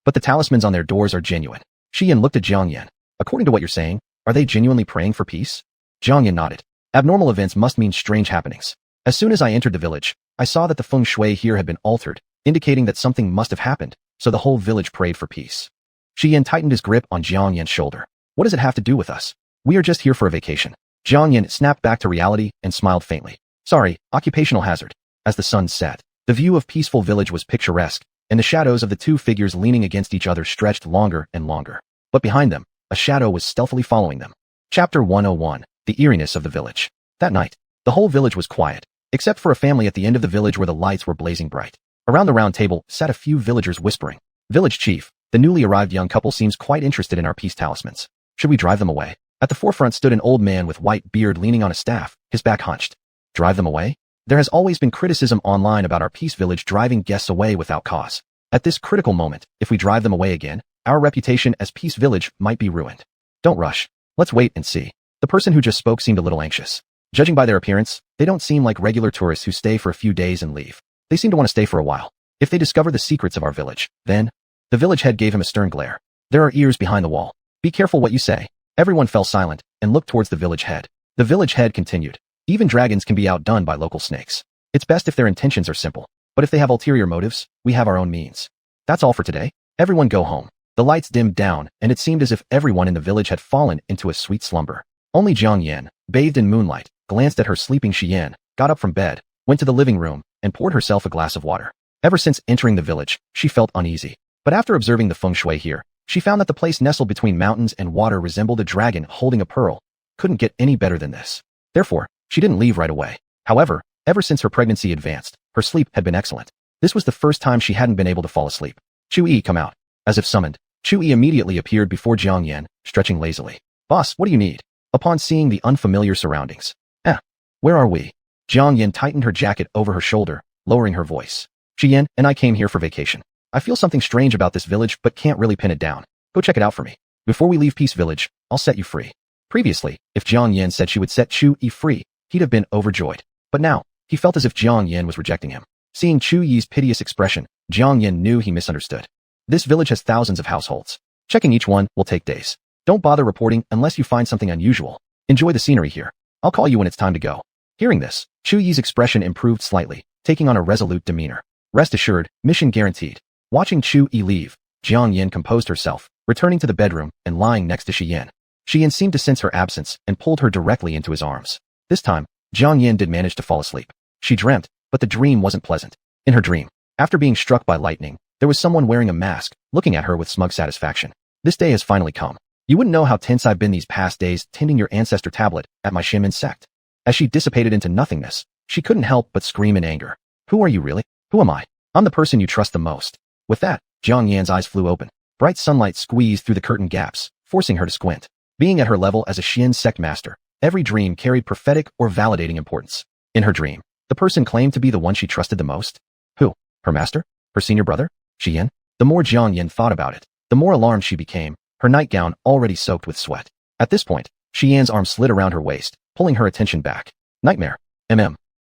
But the talismans on their doors are genuine. Xian looked at Jiang Yin. According to what you're saying, are they genuinely praying for peace? Jiang Yin nodded. Abnormal events must mean strange happenings. As soon as I entered the village, I saw that the feng shui here had been altered, indicating that something must have happened, so the whole village prayed for peace. Xian tightened his grip on Jiang Yin's shoulder. What does it have to do with us? We are just here for a vacation. Jiang Yin snapped back to reality and smiled faintly. Sorry, occupational hazard. As the sun set, the view of Peaceful Village was picturesque, and the shadows of the two figures leaning against each other stretched longer and longer. But behind them, a shadow was stealthily following them. Chapter 101, The Eeriness of the Village. That night, the whole village was quiet, except for a family at the end of the village where the lights were blazing bright. Around the round table sat a few villagers whispering. Village chief, the newly arrived young couple seems quite interested in our peace talismans. Should we drive them away? At the forefront stood an old man with white beard leaning on a staff, his back hunched. Drive them away? There has always been criticism online about our peace village driving guests away without cause. At this critical moment, if we drive them away again, our reputation as peace village might be ruined. Don't rush. Let's wait and see. The person who just spoke seemed a little anxious. Judging by their appearance, they don't seem like regular tourists who stay for a few days and leave. They seem to want to stay for a while. If they discover the secrets of our village, then... The village head gave him a stern glare. There are ears behind the wall. Be careful what you say. Everyone fell silent and looked towards the village head. The village head continued. Even dragons can be outdone by local snakes. It's best if their intentions are simple. But if they have ulterior motives, we have our own means. That's all for today. Everyone go home. The lights dimmed down, and it seemed as if everyone in the village had fallen into a sweet slumber. Only Jiang Yin, bathed in moonlight, glanced at her sleeping Xian, got up from bed, went to the living room, and poured herself a glass of water. Ever since entering the village, she felt uneasy. But after observing the feng shui here, she found that the place nestled between mountains and water resembled a dragon holding a pearl. Couldn't get any better than this. Therefore, she didn't leave right away. However, ever since her pregnancy advanced, her sleep had been excellent. This was the first time she hadn't been able to fall asleep. Chu-Yi, come out. As if summoned, Chu-Yi immediately appeared before Jiang Yin, stretching lazily. Boss, what do you need? Upon seeing the unfamiliar surroundings. Where are we? Jiang Yin tightened her jacket over her shoulder, lowering her voice. Xian and I came here for vacation. I feel something strange about this village but can't really pin it down. Go check it out for me. Before we leave Peace Village, I'll set you free. Previously, if Jiang Yin said she would set Chu-Yi free, he'd have been overjoyed. But now, he felt as if Jiang Yin was rejecting him. Seeing Chu Yi's piteous expression, Jiang Yin knew he misunderstood. This village has thousands of households. Checking each one will take days. Don't bother reporting unless you find something unusual. Enjoy the scenery here. I'll call you when it's time to go. Hearing this, Chu Yi's expression improved slightly, taking on a resolute demeanor. Rest assured, mission guaranteed. Watching Chu Yi leave, Jiang Yin composed herself, returning to the bedroom and lying next to Shi Yin. Shi Yin seemed to sense her absence and pulled her directly into his arms. This time, Jiang Yin did manage to fall asleep. She dreamt, but the dream wasn't pleasant. In her dream, after being struck by lightning, there was someone wearing a mask, looking at her with smug satisfaction. This day has finally come. You wouldn't know how tense I've been these past days tending your ancestor tablet at my Shimin sect. As she dissipated into nothingness, she couldn't help but scream in anger. Who are you really? Who am I? I'm the person you trust the most. With that, Jiang Yan's eyes flew open. Bright sunlight squeezed through the curtain gaps, forcing her to squint. Being at her level as a Xian sect master, every dream carried prophetic or validating importance. In her dream, the person claimed to be the one she trusted the most. Who? Her master? Her senior brother? Shi Yin? The more Jiang Yin thought about it, the more alarmed she became, her nightgown already soaked with sweat. At this point, Shi Yan's arm slid around her waist, pulling her attention back. Nightmare.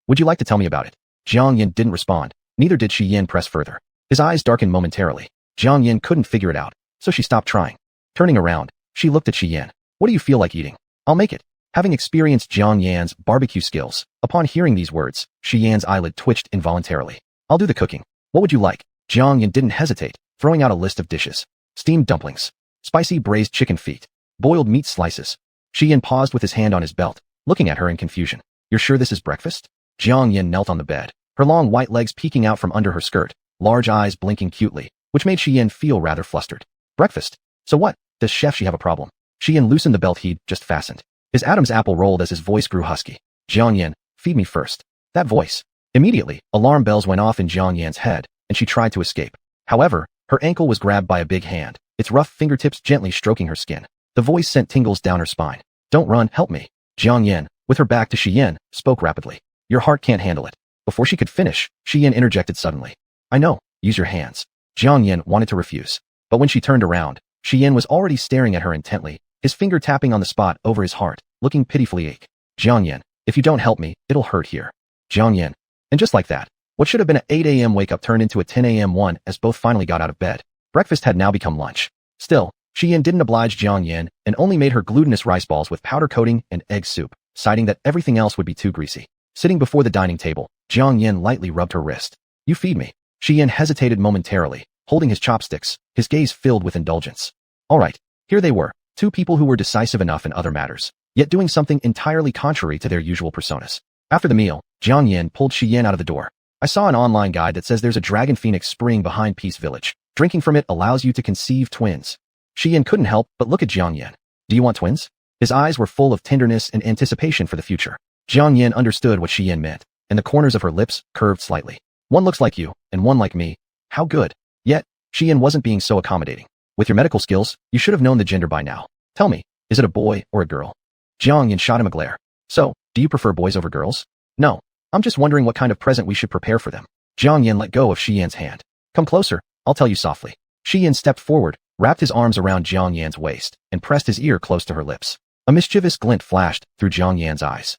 Would you like to tell me about it? Jiang Yin didn't respond, neither did Shi Yin press further. His eyes darkened momentarily. Jiang Yin couldn't figure it out, so she stopped trying. Turning around, she looked at Shi Yin. What do you feel like eating? I'll make it. Having experienced Jiang Yan's barbecue skills, upon hearing these words, Shi Yan's eyelid twitched involuntarily. I'll do the cooking. What would you like? Jiang Yin didn't hesitate, throwing out a list of dishes. Steamed dumplings, spicy braised chicken feet, boiled meat slices. Shi Yin paused with his hand on his belt, looking at her in confusion. You're sure this is breakfast? Jiang Yin knelt on the bed, her long white legs peeking out from under her skirt, large eyes blinking cutely, which made Shi Yin feel rather flustered. Breakfast? So what? Does Chef Shi have a problem? Shi Yin loosened the belt he'd just fastened. His Adam's apple rolled as his voice grew husky. Jiang Yin, feed me first. That voice. Immediately, alarm bells went off in Jiang Yan's head, and she tried to escape. However, her ankle was grabbed by a big hand, its rough fingertips gently stroking her skin. The voice sent tingles down her spine. Don't run, help me. Jiang Yin, with her back to Shi Yin, spoke rapidly. Your heart can't handle it. Before she could finish, Shi Yin interjected suddenly. I know, use your hands. Jiang Yin wanted to refuse, but when she turned around, Shi Yin was already staring at her intently, his finger tapping on the spot over his heart, looking pitifully ache. Jiang Yin, if you don't help me, it'll hurt here. Jiang Yin. And just like that, what should have been an 8 a.m. wake-up turned into a 10 a.m. one as both finally got out of bed. Breakfast had now become lunch. Still, Shi Yin didn't oblige Jiang Yin and only made her glutinous rice balls with powder coating and egg soup, citing that everything else would be too greasy. Sitting before the dining table, Jiang Yin lightly rubbed her wrist. You feed me. Shi Yin hesitated momentarily, holding his chopsticks, his gaze filled with indulgence. All right, here they were, two people who were decisive enough in other matters, yet doing something entirely contrary to their usual personas. After the meal, Jiang Yin pulled Shi Yin out of the door. I saw an online guide that says there's a dragon phoenix spring behind Peace Village. Drinking from it allows you to conceive twins. Shi Yin couldn't help but look at Jiang Yin. Do you want twins? His eyes were full of tenderness and anticipation for the future. Jiang Yin understood what Shi Yin meant, and the corners of her lips curved slightly. One looks like you, and one like me. How good. Yet, Shi Yin wasn't being so accommodating. With your medical skills, you should have known the gender by now. Tell me, is it a boy or a girl? Jiang Yin shot him a glare. So, do you prefer boys over girls? No. I'm just wondering what kind of present we should prepare for them. Jiang Yin let go of Shi Yin's hand. Come closer, I'll tell you softly. Shi Yin stepped forward, wrapped his arms around Jiang Yan's waist, and pressed his ear close to her lips. A mischievous glint flashed through Jiang Yan's eyes.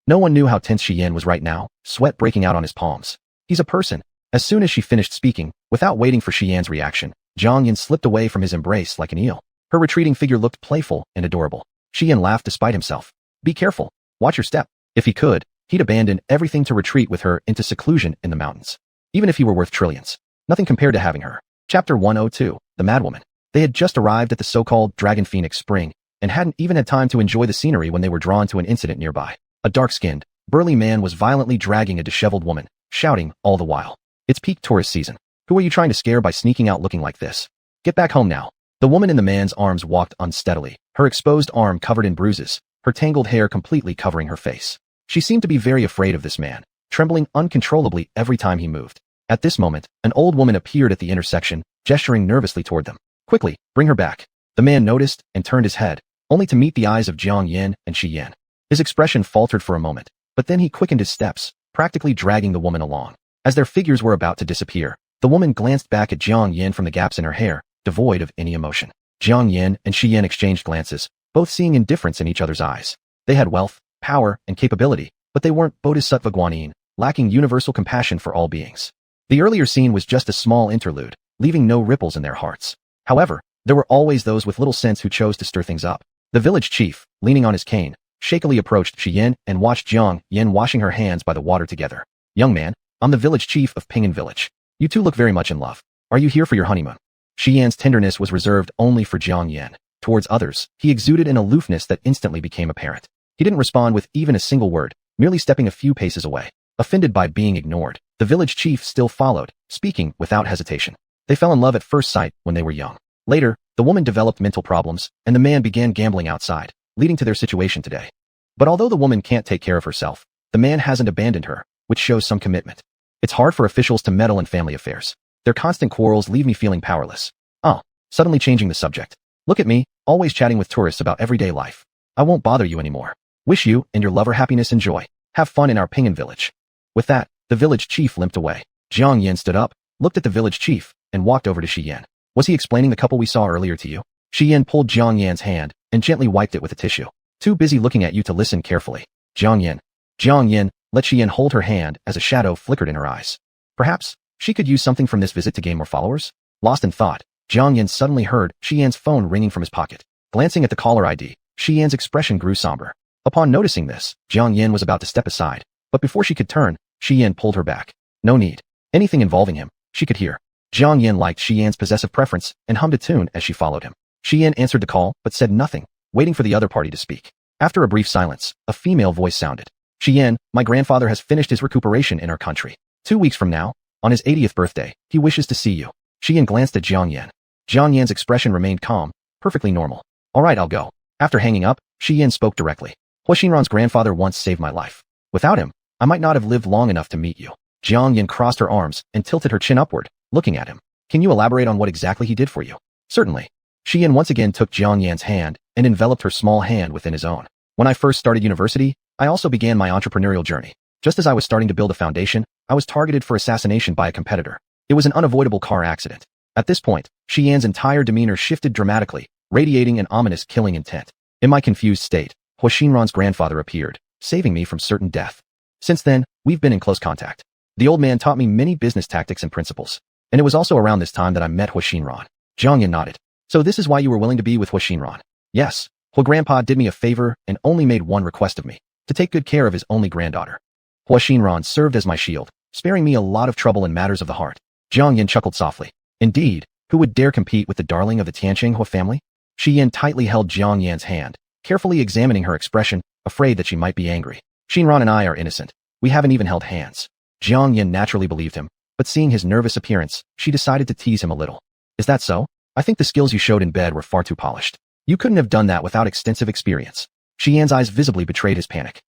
No one knew how tense Shi Yin was right now, sweat breaking out on his palms. He's a person. As soon as she finished speaking, without waiting for Shi Yan's reaction, Jiang Yin slipped away from his embrace like an eel. Her retreating figure looked playful and adorable. Shi Yin laughed despite himself. Be careful. Watch your step. If he could, he'd abandon everything to retreat with her into seclusion in the mountains. Even if he were worth trillions. Nothing compared to having her. Chapter 102, The Madwoman. They had just arrived at the so-called Dragon Phoenix Spring, and hadn't even had time to enjoy the scenery when they were drawn to an incident nearby. A dark-skinned, burly man was violently dragging a disheveled woman, shouting all the while. It's peak tourist season. Who are you trying to scare by sneaking out looking like this? Get back home now. The woman in the man's arms walked unsteadily, her exposed arm covered in bruises, her tangled hair completely covering her face. She seemed to be very afraid of this man, trembling uncontrollably every time he moved. At this moment, an old woman appeared at the intersection, gesturing nervously toward them. Quickly, bring her back. The man noticed and turned his head, only to meet the eyes of Jiang Yin and Shi Yin. His expression faltered for a moment, but then he quickened his steps, practically dragging the woman along. As their figures were about to disappear, the woman glanced back at Jiang Yin from the gaps in her hair, devoid of any emotion. Jiang Yin and Shi Yin exchanged glances, both seeing indifference in each other's eyes. They had wealth, power, and capability, but they weren't Bodhisattva Guanyin, lacking universal compassion for all beings. The earlier scene was just a small interlude, leaving no ripples in their hearts. However, there were always those with little sense who chose to stir things up. The village chief, leaning on his cane, shakily approached Shi Yan and watched Jiang Yan washing her hands by the water together. "Young man, I'm the village chief of Pingan Village. You two look very much in love. Are you here for your honeymoon?" Shi Yan's tenderness was reserved only for Jiang Yan. Towards others, he exuded an aloofness that instantly became apparent. He didn't respond with even a single word, merely stepping a few paces away. Offended by being ignored, the village chief still followed, speaking without hesitation. They fell in love at first sight when they were young. Later, the woman developed mental problems, and the man began gambling outside, leading to their situation today. But although the woman can't take care of herself, the man hasn't abandoned her, which shows some commitment. It's hard for officials to meddle in family affairs. Their constant quarrels leave me feeling powerless. Oh, suddenly changing the subject. Look at me, always chatting with tourists about everyday life. I won't bother you anymore. Wish you and your lover happiness and joy. Have fun in our Pingan village. With that, the village chief limped away. Jiang Yan stood up, looked at the village chief, and walked over to Shi Yan. "Was he explaining the couple we saw earlier to you?" Shi Yan pulled Jiang Yan's hand and gently wiped it with a tissue. "Too busy looking at you to listen carefully." Jiang Yan let Shi Yan hold her hand as a shadow flickered in her eyes. Perhaps she could use something from this visit to gain more followers? Lost in thought, Jiang Yan suddenly heard Shi Yan's phone ringing from his pocket. Glancing at the caller ID, Shi Yan's expression grew somber. Upon noticing this, Jiang Yan was about to step aside, but before she could turn, Shi Yan pulled her back. No need. Anything involving him, she could hear. Jiang Yan liked Shi Yan's possessive preference and hummed a tune as she followed him. Shi Yan answered the call but said nothing, waiting for the other party to speak. After a brief silence, a female voice sounded. "Shi Yan, my grandfather has finished his recuperation in our country. 2 weeks from now, on his 80th birthday, he wishes to see you." Shi Yan glanced at Jiang Yan. Jiang Yan's expression remained calm, perfectly normal. "All right, I'll go." After hanging up, Shi Yan spoke directly. "Hua Xinran's grandfather once saved my life. Without him, I might not have lived long enough to meet you." Jiang Yan crossed her arms and tilted her chin upward, looking at him. "Can you elaborate on what exactly he did for you?" "Certainly." Shi Yan once again took Jiang Yan's hand and enveloped her small hand within his own. "When I first started university, I also began my entrepreneurial journey. Just as I was starting to build a foundation, I was targeted for assassination by a competitor. It was an unavoidable car accident. At this point, Shi Yan's entire demeanor shifted dramatically, radiating an ominous killing intent. In my confused state, Hua Xinran's grandfather appeared, saving me from certain death. Since then, we've been in close contact. The old man taught me many business tactics and principles, and it was also around this time that I met Hua Xinran." Jiang Yan nodded. "So this is why you were willing to be with Hua Xinran?" "Yes. Hua Grandpa did me a favor and only made one request of me, to take good care of his only granddaughter. Hua Xinran served as my shield, sparing me a lot of trouble in matters of the heart." Jiang Yan chuckled softly. "Indeed, who would dare compete with the darling of the Tianqing Hua family?" Shi Yan tightly held Jiang Yan's hand, carefully examining her expression, afraid that she might be angry. "Xinran and I are innocent. We haven't even held hands." Jiang Yan naturally believed him, but seeing his nervous appearance, she decided to tease him a little. "Is that so? I think the skills you showed in bed were far too polished. You couldn't have done that without extensive experience." Shi Yan's eyes visibly betrayed his panic.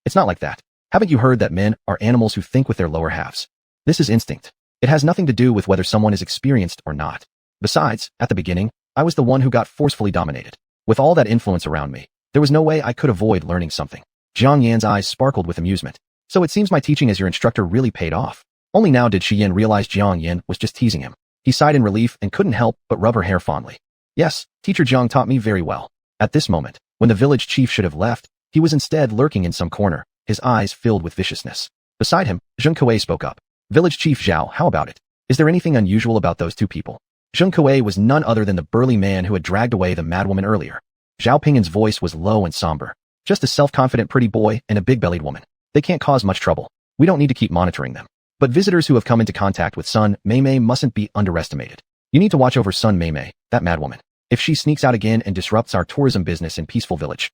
It's not like that. Haven't you heard that men are animals who think with their lower halves? This is instinct. It has nothing to do with whether someone is experienced or not. Besides, at the beginning, I was the one who got forcefully dominated. With all that influence around me, there was no way I could avoid learning something." Jiang Yan's eyes sparkled with amusement. "So it seems my teaching as your instructor really paid off." Only now did Shi Yan realize Jiang Yan was just teasing him. He sighed in relief and couldn't help but rub her hair fondly. "Yes, teacher Jiang taught me very well." At this moment, when the village chief should have left, he was instead lurking in some corner, his eyes filled with viciousness. Beside him, Zheng Kuei spoke up. "Village Chief Zhao, how about it? Is there anything unusual about those two people?" Zheng Kuei was none other than the burly man who had dragged away the madwoman earlier. Zhao Pingan's voice was low and somber. "Just a self-confident pretty boy and a big-bellied woman. They can't cause much trouble. We don't need to keep monitoring them. But visitors who have come into contact with Sun Meimei mustn't be underestimated. You need to watch over Sun Meimei, that madwoman. If she sneaks out again and disrupts our tourism business in Peaceful Village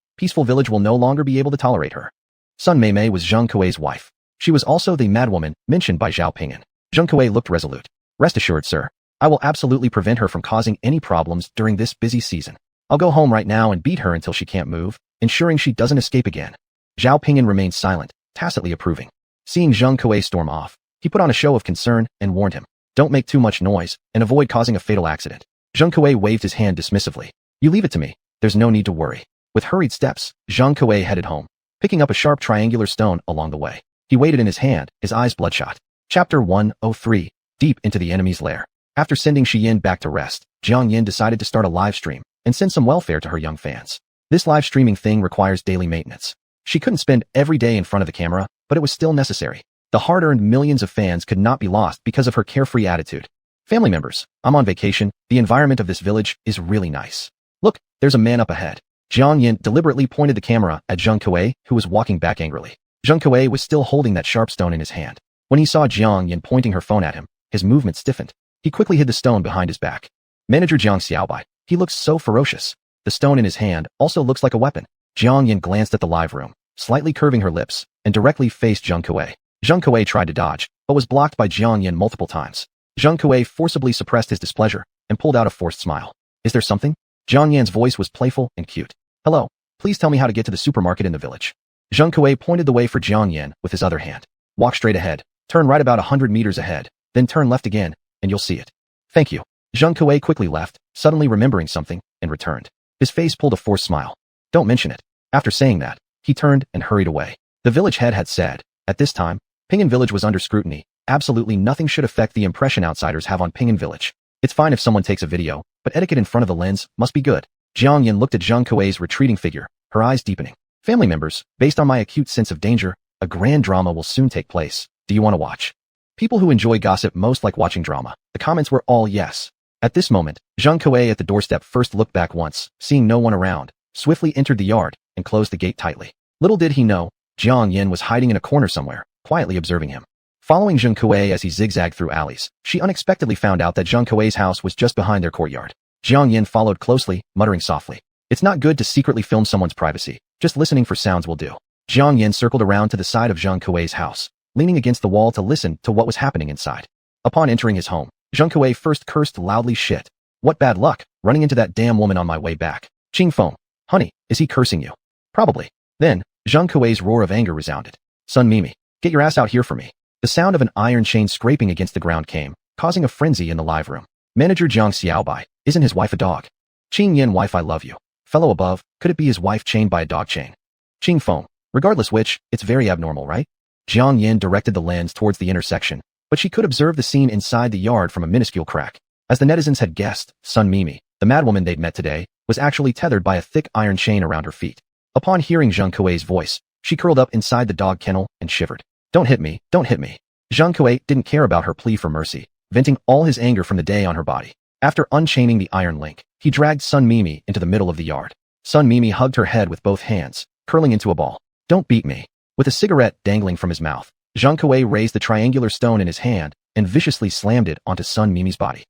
will no longer be able to tolerate her." Sun Meimei was Zheng Kuei's wife. She was also the madwoman mentioned by Zhao Pingan. Zheng Kuei looked resolute. "Rest assured, sir. I will absolutely prevent her from causing any problems during this busy season. I'll go home right now and beat her until she can't move, ensuring she doesn't escape again." Zhao Pingan remained silent, tacitly approving. Seeing Zheng Kuei storm off, he put on a show of concern and warned him, "Don't make too much noise and avoid causing a fatal accident." Zheng Kuei waved his hand dismissively. "You leave it to me. There's no need to worry." With hurried steps, Zheng Kuei headed home, picking up a sharp triangular stone along the way. He weighed it in his hand, his eyes bloodshot. Chapter 103, Deep into the Enemy's Lair. After sending Shi Yan back to rest, Jiang Yan decided to start a live stream and send some welfare to her young fans. This live streaming thing requires daily maintenance. She couldn't spend every day in front of the camera, but it was still necessary. The hard-earned millions of fans could not be lost because of her carefree attitude. Family members, I'm on vacation. The environment of this village is really nice. Look, there's a man up ahead. Jiang Yin deliberately pointed the camera at Zheng Kuei, who was walking back angrily. Zheng Kuei was still holding that sharp stone in his hand. When he saw Jiang Yin pointing her phone at him, his movement stiffened. He quickly hid the stone behind his back. Manager Jiang Xiaobai, he looks so ferocious. The stone in his hand also looks like a weapon. Jiang Yin glanced at the live room, slightly curving her lips, and directly faced Zheng Kuei. Zheng Kuei tried to dodge, but was blocked by Jiang Yin multiple times. Zheng Kuei forcibly suppressed his displeasure and pulled out a forced smile. Is there something? Jiang Yin's voice was playful and cute. Hello, please tell me how to get to the supermarket in the village. Zheng Kuei pointed the way for Jiang Yin with his other hand. Walk straight ahead, turn right about 100 meters ahead, then turn left again, and you'll see it. Thank you. Zheng Kuei quickly left, suddenly remembering something, and returned. His face pulled a forced smile. Don't mention it. After saying that, he turned and hurried away. The village head had said, at this time, Pingan Village was under scrutiny. Absolutely nothing should affect the impression outsiders have on Pingan Village. It's fine if someone takes a video, but etiquette in front of the lens must be good. Jiang Yin looked at Zheng Kuei's retreating figure, her eyes deepening. Family members, based on my acute sense of danger, a grand drama will soon take place. Do you want to watch? People who enjoy gossip most like watching drama. The comments were all yes. At this moment, Zheng Kuei at the doorstep first looked back once, seeing no one around, swiftly entered the yard, and closed the gate tightly. Little did he know, Jiang Yin was hiding in a corner somewhere, quietly observing him. Following Zheng Kuei as he zigzagged through alleys, she unexpectedly found out that Zheng Kuei's house was just behind their courtyard. Jiang Yin followed closely, muttering softly. It's not good to secretly film someone's privacy. Just listening for sounds will do. Jiang Yin circled around to the side of Zheng Kuei's house, leaning against the wall to listen to what was happening inside. Upon entering his home, Zheng Kuei first cursed loudly. Shit. What bad luck, running into that damn woman on my way back. Qing Feng. Honey, is he cursing you? Probably. Then, Zheng Kuei's roar of anger resounded. Sun Mimi, get your ass out here for me. The sound of an iron chain scraping against the ground came, causing a frenzy in the live room. Manager Jiang Xiaobai, isn't his wife a dog? Qing Yin wife I love you. Fellow above, could it be his wife chained by a dog chain? Qing Feng, regardless which, it's very abnormal, right? Jiang Yin directed the lens towards the intersection, but she could observe the scene inside the yard from a minuscule crack. As the netizens had guessed, Sun Mimi, the madwoman they'd met today, was actually tethered by a thick iron chain around her feet. Upon hearing Zheng Kuei's voice, she curled up inside the dog kennel and shivered. Don't hit me, don't hit me. Zheng Kuei didn't care about her plea for mercy, venting all his anger from the day on her body. After unchaining the iron link, he dragged Sun Mimi into the middle of the yard. Sun Mimi hugged her head with both hands, curling into a ball. Don't beat me. With a cigarette dangling from his mouth, Zheng Kuei raised the triangular stone in his hand and viciously slammed it onto Sun Mimi's body.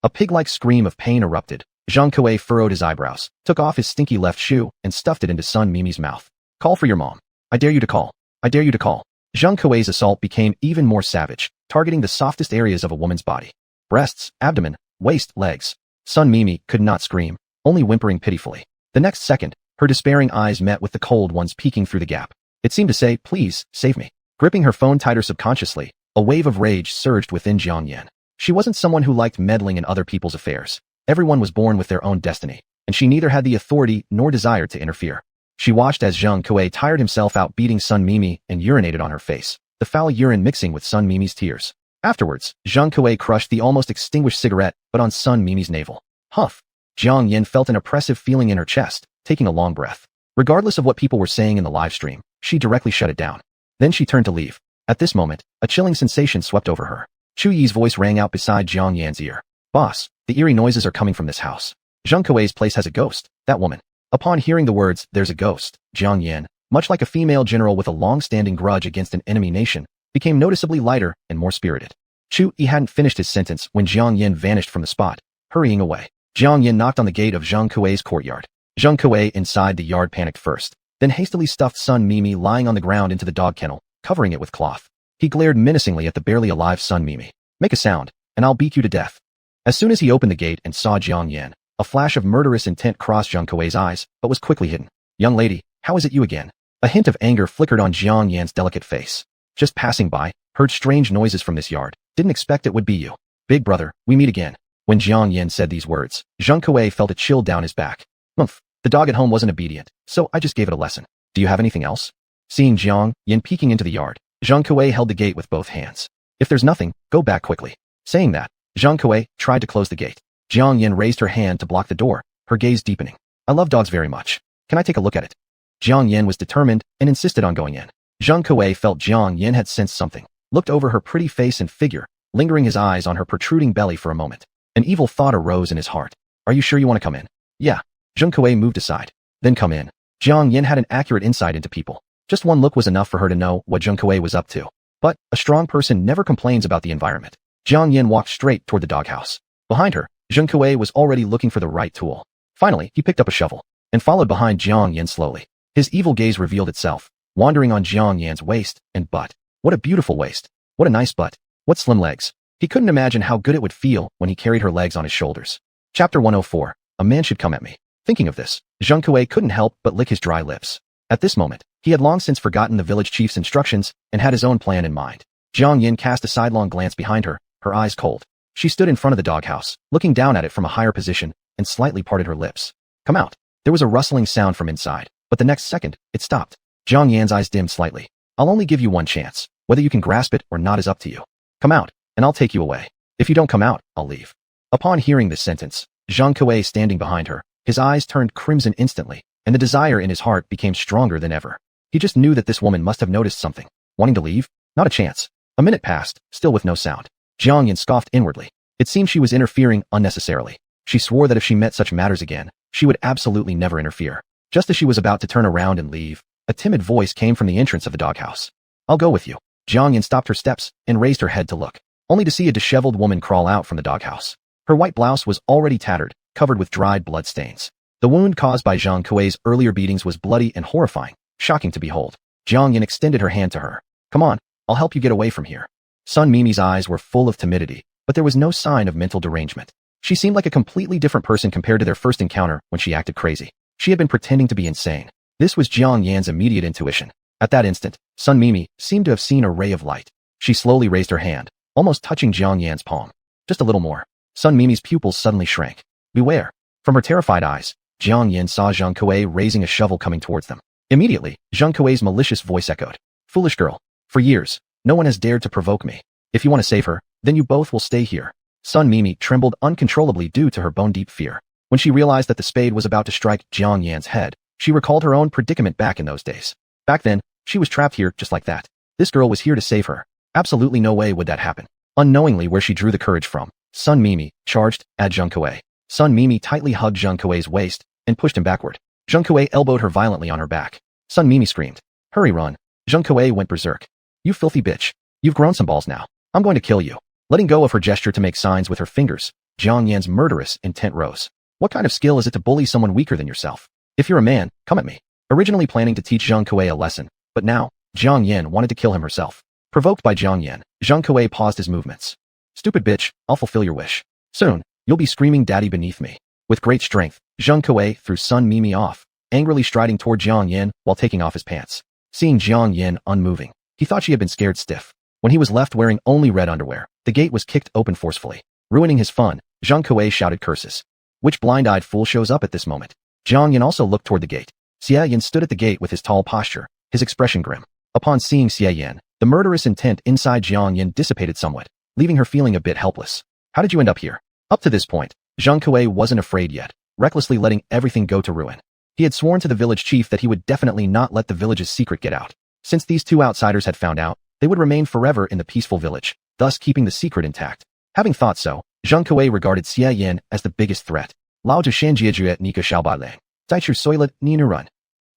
A pig-like scream of pain erupted. Zheng Kuei furrowed his eyebrows, took off his stinky left shoe, and stuffed it into Sun Mimi's mouth. Call for your mom. I dare you to call. I dare you to call. Zheng Kuei's assault became even more savage, targeting the softest areas of a woman's body. Breasts, abdomen, waist, legs. Sun Mimi could not scream, only whimpering pitifully. The next second, her despairing eyes met with the cold ones peeking through the gap. It seemed to say, please, save me. Gripping her phone tighter subconsciously, a wave of rage surged within Jiang Yin. She wasn't someone who liked meddling in other people's affairs. Everyone was born with their own destiny, and she neither had the authority nor desire to interfere. She watched as Zheng Kuei tired himself out beating Sun Mimi and urinated on her face, the foul urine mixing with Sun Mimi's tears. Afterwards, Zheng Kuei crushed the almost extinguished cigarette, but on Sun Mimi's navel. Huff. Jiang Yin felt an oppressive feeling in her chest, taking a long breath. Regardless of what people were saying in the live stream, she directly shut it down. Then she turned to leave. At this moment, a chilling sensation swept over her. Chu Yi's voice rang out beside Jiang Yan's ear. Boss, the eerie noises are coming from this house. Zheng Kuei's place has a ghost, that woman. Upon hearing the words, there's a ghost, Jiang Yan, much like a female general with a long-standing grudge against an enemy nation, became noticeably lighter and more spirited. Chu Yi hadn't finished his sentence when Jiang Yin vanished from the spot, hurrying away. Jiang Yin knocked on the gate of Zheng Kuei's courtyard. Zheng Kuei inside the yard panicked first, then hastily stuffed Sun Mimi lying on the ground into the dog kennel, covering it with cloth. He glared menacingly at the barely alive Sun Mimi. Make a sound, and I'll beat you to death. As soon as he opened the gate and saw Jiang Yin, a flash of murderous intent crossed Zheng Kuei's eyes, but was quickly hidden. Young lady, how is it you again? A hint of anger flickered on Jiang Yan's delicate face. Just passing by, heard strange noises from this yard. Didn't expect it would be you. Big brother, we meet again. When Jiang Yin said these words, Zheng Kuei felt a chill down his back. Umph, the dog at home wasn't obedient, so I just gave it a lesson. Do you have anything else? Seeing Jiang Yin peeking into the yard, Zheng Kuei held the gate with both hands. If there's nothing, go back quickly. Saying that, Zheng Kuei tried to close the gate. Jiang Yin raised her hand to block the door, her gaze deepening. I love dogs very much. Can I take a look at it? Jiang Yin was determined and insisted on going in. Zheng Kuei felt Jiang Yin had sensed something, looked over her pretty face and figure, lingering his eyes on her protruding belly for a moment. An evil thought arose in his heart. Are you sure you want to come in? Yeah. Zheng Kuei moved aside. Then come in. Jiang Yin had an accurate insight into people. Just one look was enough for her to know what Zheng Kuei was up to. But a strong person never complains about the environment. Jiang Yin walked straight toward the doghouse. Behind her, Zheng Kuei was already looking for the right tool. Finally, he picked up a shovel and followed behind Jiang Yin slowly. His evil gaze revealed itself, wandering on Jiang Yin's waist and butt. What a beautiful waist. What a nice butt. What slim legs. He couldn't imagine how good it would feel when he carried her legs on his shoulders. Chapter 104. A man should come at me. Thinking of this, Zheng Kuei couldn't help but lick his dry lips. At this moment, he had long since forgotten the village chief's instructions and had his own plan in mind. Jiang Yin cast a sidelong glance behind her, her eyes cold. She stood in front of the doghouse, looking down at it from a higher position, and slightly parted her lips. Come out. There was a rustling sound from inside, but the next second, it stopped. Jiang Yan's eyes dimmed slightly. I'll only give you one chance. Whether you can grasp it or not is up to you. Come out, and I'll take you away. If you don't come out, I'll leave. Upon hearing this sentence, Zheng Kuei standing behind her, his eyes turned crimson instantly, and the desire in his heart became stronger than ever. He just knew that this woman must have noticed something. Wanting to leave? Not a chance. A minute passed, still with no sound. Jiang Yin scoffed inwardly. It seemed she was interfering unnecessarily. She swore that if she met such matters again, she would absolutely never interfere. Just as she was about to turn around and leave, a timid voice came from the entrance of the doghouse. I'll go with you. Jiang Yin stopped her steps and raised her head to look, only to see a disheveled woman crawl out from the doghouse. Her white blouse was already tattered, covered with dried blood stains. The wound caused by Zheng Kuei's earlier beatings was bloody and horrifying, shocking to behold. Jiang Yin extended her hand to her. Come on, I'll help you get away from here. Sun Mimi's eyes were full of timidity, but there was no sign of mental derangement. She seemed like a completely different person compared to their first encounter when she acted crazy. She had been pretending to be insane. This was Jiang Yan's immediate intuition. At that instant, Sun Mimi seemed to have seen a ray of light. She slowly raised her hand, almost touching Jiang Yan's palm. Just a little more. Sun Mimi's pupils suddenly shrank. Beware. From her terrified eyes, Jiang Yan saw Zheng Kuei raising a shovel coming towards them. Immediately, Zheng Kuei's malicious voice echoed. Foolish girl. For years, no one has dared to provoke me. If you want to save her, then you both will stay here. Sun Mimi trembled uncontrollably due to her bone-deep fear. When she realized that the spade was about to strike Jiang Yan's head, she recalled her own predicament back in those days. Back then, she was trapped here just like that. This girl was here to save her. Absolutely no way would that happen. Unknowingly where she drew the courage from, Sun Mimi charged at Zheng Kuei. Sun Mimi tightly hugged Zheng Kuei's waist and pushed him backward. Zheng Kuei elbowed her violently on her back. Sun Mimi screamed. Hurry, run. Zheng Kuei went berserk. You filthy bitch. You've grown some balls now. I'm going to kill you. Letting go of her gesture to make signs with her fingers, Jiang Yan's murderous intent rose. What kind of skill is it to bully someone weaker than yourself? If you're a man, come at me. Originally planning to teach Zheng Kuei a lesson, but now, Jiang Yan wanted to kill him herself. Provoked by Jiang Yan, Zheng Kuei paused his movements. Stupid bitch, I'll fulfill your wish. Soon, you'll be screaming daddy beneath me. With great strength, Zheng Kuei threw Sun Mimi off, angrily striding toward Jiang Yan while taking off his pants. Seeing Jiang Yan unmoving, he thought she had been scared stiff. When he was left wearing only red underwear, the gate was kicked open forcefully. Ruining his fun, Zheng Kuei shouted curses. Which blind-eyed fool shows up at this moment? Jiang Yan also looked toward the gate. Xie Yan stood at the gate with his tall posture, his expression grim. Upon seeing Xie Yan, the murderous intent inside Jiang Yan dissipated somewhat, leaving her feeling a bit helpless. How did you end up here? Up to this point, Zheng Kuei wasn't afraid yet, recklessly letting everything go to ruin. He had sworn to the village chief that he would definitely not let the village's secret get out. Since these two outsiders had found out, they would remain forever in the peaceful village, thus keeping the secret intact. Having thought so, Zheng Kuei regarded Xie Yan as the biggest threat. Lao to Shanjiajuet Nika Xiaobai Daichu Soilet Ninu Run.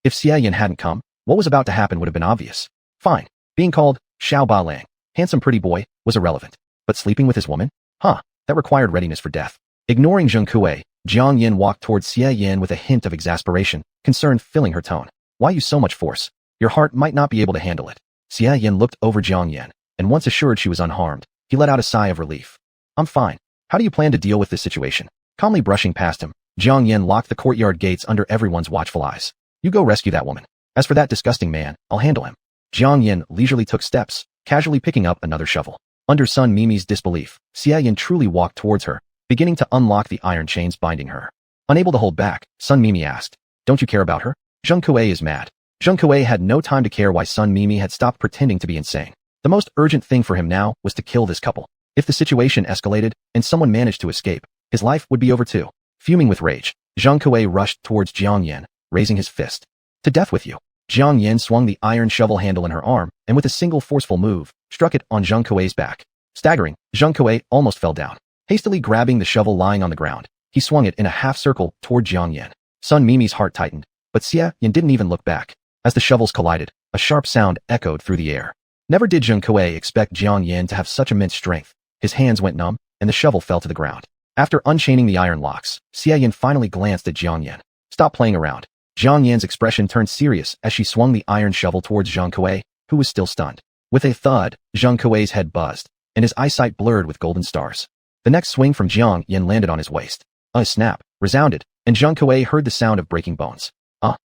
If Xie Yan hadn't come, what was about to happen would have been obvious. Fine. Being called Xiao Ba Lang, handsome pretty boy, was irrelevant. But sleeping with his woman? Huh, that required readiness for death. Ignoring Zheng Kuei, Jiang Yan walked towards Xie Yan with a hint of exasperation, concern filling her tone. Why use so much force? Your heart might not be able to handle it. Xie Yan looked over Jiang Yan, and once assured she was unharmed, he let out a sigh of relief. I'm fine. How do you plan to deal with this situation? Calmly brushing past him, Jiang Yan locked the courtyard gates under everyone's watchful eyes. You go rescue that woman. As for that disgusting man, I'll handle him. Jiang Yan leisurely took steps, casually picking up another shovel. Under Sun Mimi's disbelief, Xie Yan truly walked towards her, beginning to unlock the iron chains binding her. Unable to hold back, Sun Mimi asked, Don't you care about her? Zheng Kuei is mad. Zheng Kuei had no time to care why Sun Mimi had stopped pretending to be insane. The most urgent thing for him now was to kill this couple. If the situation escalated and someone managed to escape, his life would be over too. Fuming with rage, Zheng Kuei rushed towards Jiang Yan, raising his fist. To death with you. Jiang Yin swung the iron shovel handle in her arm, and with a single forceful move, struck it on Zheng Kuei's back. Staggering, Zheng Kuei almost fell down. Hastily grabbing the shovel lying on the ground, he swung it in a half-circle toward Jiang Yin. Sun Mimi's heart tightened, but Xia Yin didn't even look back. As the shovels collided, a sharp sound echoed through the air. Never did Zheng Kuei expect Jiang Yin to have such immense strength. His hands went numb, and the shovel fell to the ground. After unchaining the iron locks, Xia Yin finally glanced at Jiang Yin. Stop playing around. Jiang Yin's expression turned serious as she swung the iron shovel towards Zheng Kuei, who was still stunned. With a thud, Zheng Kuei's head buzzed, and his eyesight blurred with golden stars. The next swing from Jiang Yin landed on his waist. A snap resounded, and Zheng Kuei heard the sound of breaking bones.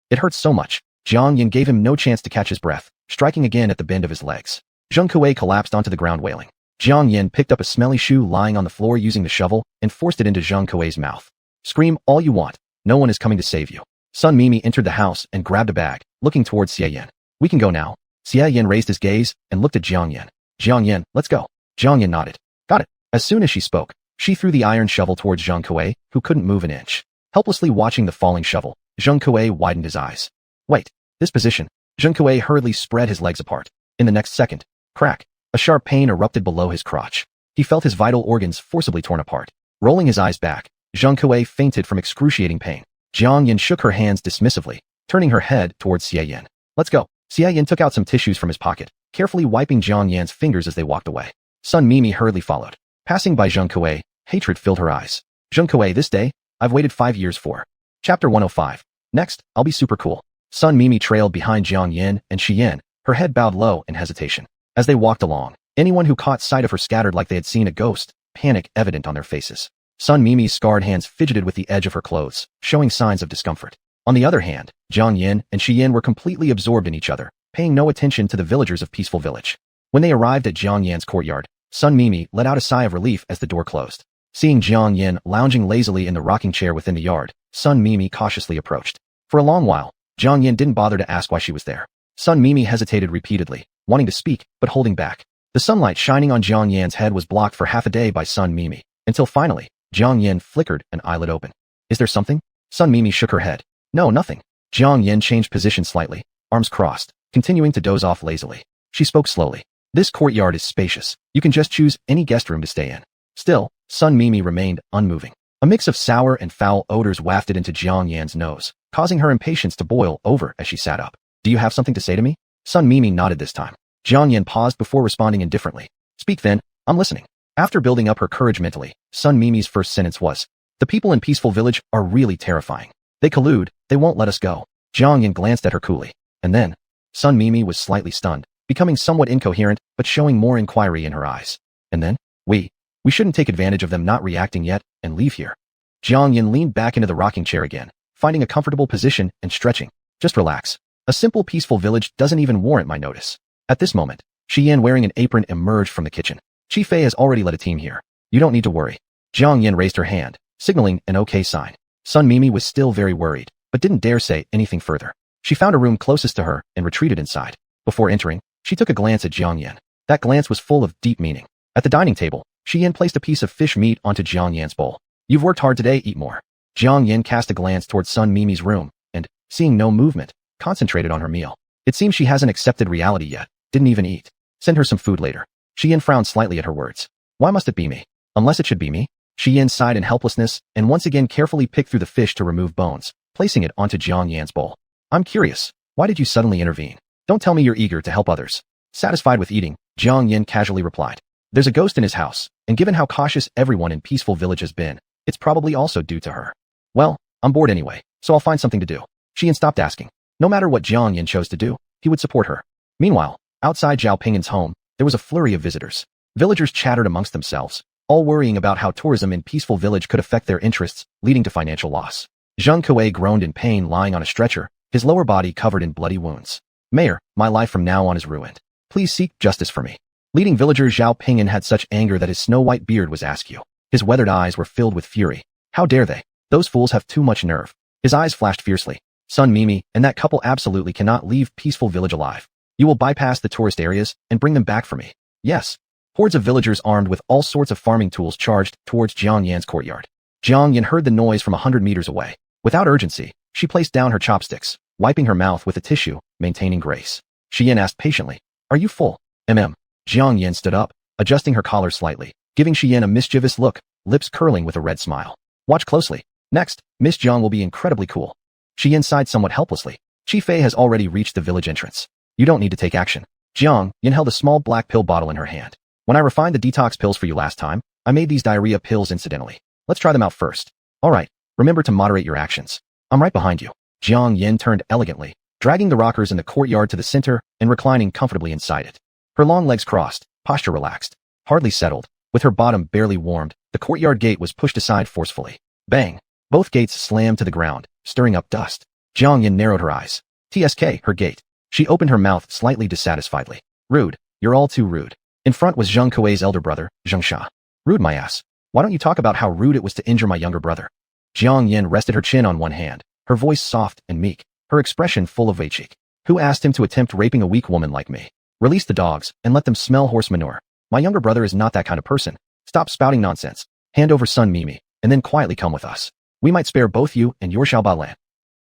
It hurt so much. Jiang Yin gave him no chance to catch his breath, striking again at the bend of his legs. Zheng Kuei collapsed onto the ground wailing. Jiang Yin picked up a smelly shoe lying on the floor using the shovel and forced it into Zheng Kuei's mouth. Scream all you want. No one is coming to save you. Sun Mimi entered the house and grabbed a bag, looking towards Xia Yin. We can go now. Xia Yin raised his gaze and looked at Jiang Yin. Jiang Yin, let's go. Jiang Yin nodded. Got it. As soon as she spoke, she threw the iron shovel towards Zheng Kuei, who couldn't move an inch. Helplessly watching the falling shovel, Zheng Kuei widened his eyes. Wait, this position. Zheng Kuei hurriedly spread his legs apart. In the next second, crack, a sharp pain erupted below his crotch. He felt his vital organs forcibly torn apart. Rolling his eyes back, Zheng Kuei fainted from excruciating pain. Jiang Yin shook her hands dismissively, turning her head towards Xia Yin. Let's go. Xia Yin took out some tissues from his pocket, carefully wiping Jiang Yin's fingers as they walked away. Sun Mimi hurriedly followed. Passing by Zheng Kuei, hatred filled her eyes. Zheng Kuei, this day, I've waited 5 years for. Chapter 105. Next, I'll be super cool. Sun Mimi trailed behind Jiang Yin and Xi Yin, her head bowed low in hesitation. As they walked along, anyone who caught sight of her scattered like they had seen a ghost, panic evident on their faces. Sun Mimi's scarred hands fidgeted with the edge of her clothes, showing signs of discomfort. On the other hand, Jiang Yin and Xi Yin were completely absorbed in each other, paying no attention to the villagers of Peaceful Village. When they arrived at Jiang Yin's courtyard, Sun Mimi let out a sigh of relief as the door closed. Seeing Jiang Yin lounging lazily in the rocking chair within the yard, Sun Mimi cautiously approached. For a long while, Jiang Yin didn't bother to ask why she was there. Sun Mimi hesitated repeatedly, wanting to speak, but holding back. The sunlight shining on Jiang Yin's head was blocked for half a day by Sun Mimi, until finally, Jiang Yin flickered an eyelid open. Is there something? Sun Mimi shook her head. No, nothing. Jiang Yin changed position slightly, arms crossed, continuing to doze off lazily. She spoke slowly. This courtyard is spacious. You can just choose any guest room to stay in. Still, Sun Mimi remained unmoving. A mix of sour and foul odors wafted into Jiang Yin's nose, causing her impatience to boil over as she sat up. Do you have something to say to me? Sun Mimi nodded this time. Jiang Yin paused before responding indifferently. Speak then, I'm listening. After building up her courage mentally, Sun Mimi's first sentence was, the people in Peaceful Village are really terrifying. They collude, they won't let us go. Jiang Yin glanced at her coolly. And then, Sun Mimi was slightly stunned, becoming somewhat incoherent but showing more inquiry in her eyes. And then, we shouldn't take advantage of them not reacting yet and leave here. Jiang Yin leaned back into the rocking chair again, finding a comfortable position and stretching. Just relax. A simple Peaceful Village doesn't even warrant my notice. At this moment, Xi Yin wearing an apron emerged from the kitchen. Chi Fei has already led a team here. You don't need to worry. Jiang Yin raised her hand, signaling an okay sign. Sun Mimi was still very worried, but didn't dare say anything further. She found a room closest to her and retreated inside. Before entering, she took a glance at Jiang Yin. That glance was full of deep meaning. At the dining table, Xi Yin placed a piece of fish meat onto Jiang Yin's bowl. You've worked hard today, eat more. Jiang Yin cast a glance towards Sun Mimi's room, and, seeing no movement, concentrated on her meal. It seems she hasn't accepted reality yet, didn't even eat. Send her some food later. Xi Yin frowned slightly at her words. Why must it be me? Unless it should be me? Xi Yin sighed in helplessness and once again carefully picked through the fish to remove bones, placing it onto Jiang Yin's bowl. I'm curious. Why did you suddenly intervene? Don't tell me you're eager to help others. Satisfied with eating, Jiang Yin casually replied. There's a ghost in his house, and given how cautious everyone in Peaceful Village has been, it's probably also due to her. Well, I'm bored anyway, so I'll find something to do. Xi Yin stopped asking. No matter what Jiang Yin chose to do, he would support her. Meanwhile, outside Zhao Pingin's home, there was a flurry of visitors. Villagers chattered amongst themselves, all worrying about how tourism in Peaceful Village could affect their interests, leading to financial loss. Zheng Kuei groaned in pain lying on a stretcher, his lower body covered in bloody wounds. Mayor, my life from now on is ruined. Please seek justice for me. Leading villager Zhao Pingin had such anger that his snow-white beard was askew. His weathered eyes were filled with fury. How dare they? Those fools have too much nerve. His eyes flashed fiercely. Sun Mimi and that couple absolutely cannot leave Peaceful Village alive. You will bypass the tourist areas and bring them back for me. Yes. Hordes of villagers armed with all sorts of farming tools charged towards Jiang Yan's courtyard. Jiang Yan heard the noise from 100 meters away. Without urgency, she placed down her chopsticks, wiping her mouth with a tissue, maintaining grace. Xian asked patiently, "Are you full?" Jiang Yin stood up, adjusting her collar slightly, giving Xian a mischievous look, lips curling with a red smile. "Watch closely. Next, Miss Jiang will be incredibly cool." Xian sighed somewhat helplessly. Qi Fei has already reached the village entrance. "You don't need to take action." Jiang Yin held a small black pill bottle in her hand. "When I refined the detox pills for you last time, I made these diarrhea pills incidentally. Let's try them out first." "All right. Remember to moderate your actions. I'm right behind you." Jiang Yin turned elegantly, dragging the rockers in the courtyard to the center and reclining comfortably inside it. Her long legs crossed, posture relaxed, hardly settled. With her bottom barely warmed, the courtyard gate was pushed aside forcefully. Bang! Both gates slammed to the ground, stirring up dust. Jiang Yin narrowed her eyes. "TSK, her gate." She opened her mouth slightly dissatisfiedly. "Rude. You're all too rude." In front was Zheng Kuei's elder brother, Zheng Sha. "Rude, my ass. Why don't you talk about how rude it was to injure my younger brother?" Jiang Yin rested her chin on one hand, her voice soft and meek, her expression full of cheek. "Who asked him to attempt raping a weak woman like me? Release the dogs and let them smell horse manure. My younger brother is not that kind of person. Stop spouting nonsense. Hand over Sun Mimi, and then quietly come with us. We might spare both you and your Xiaobalan."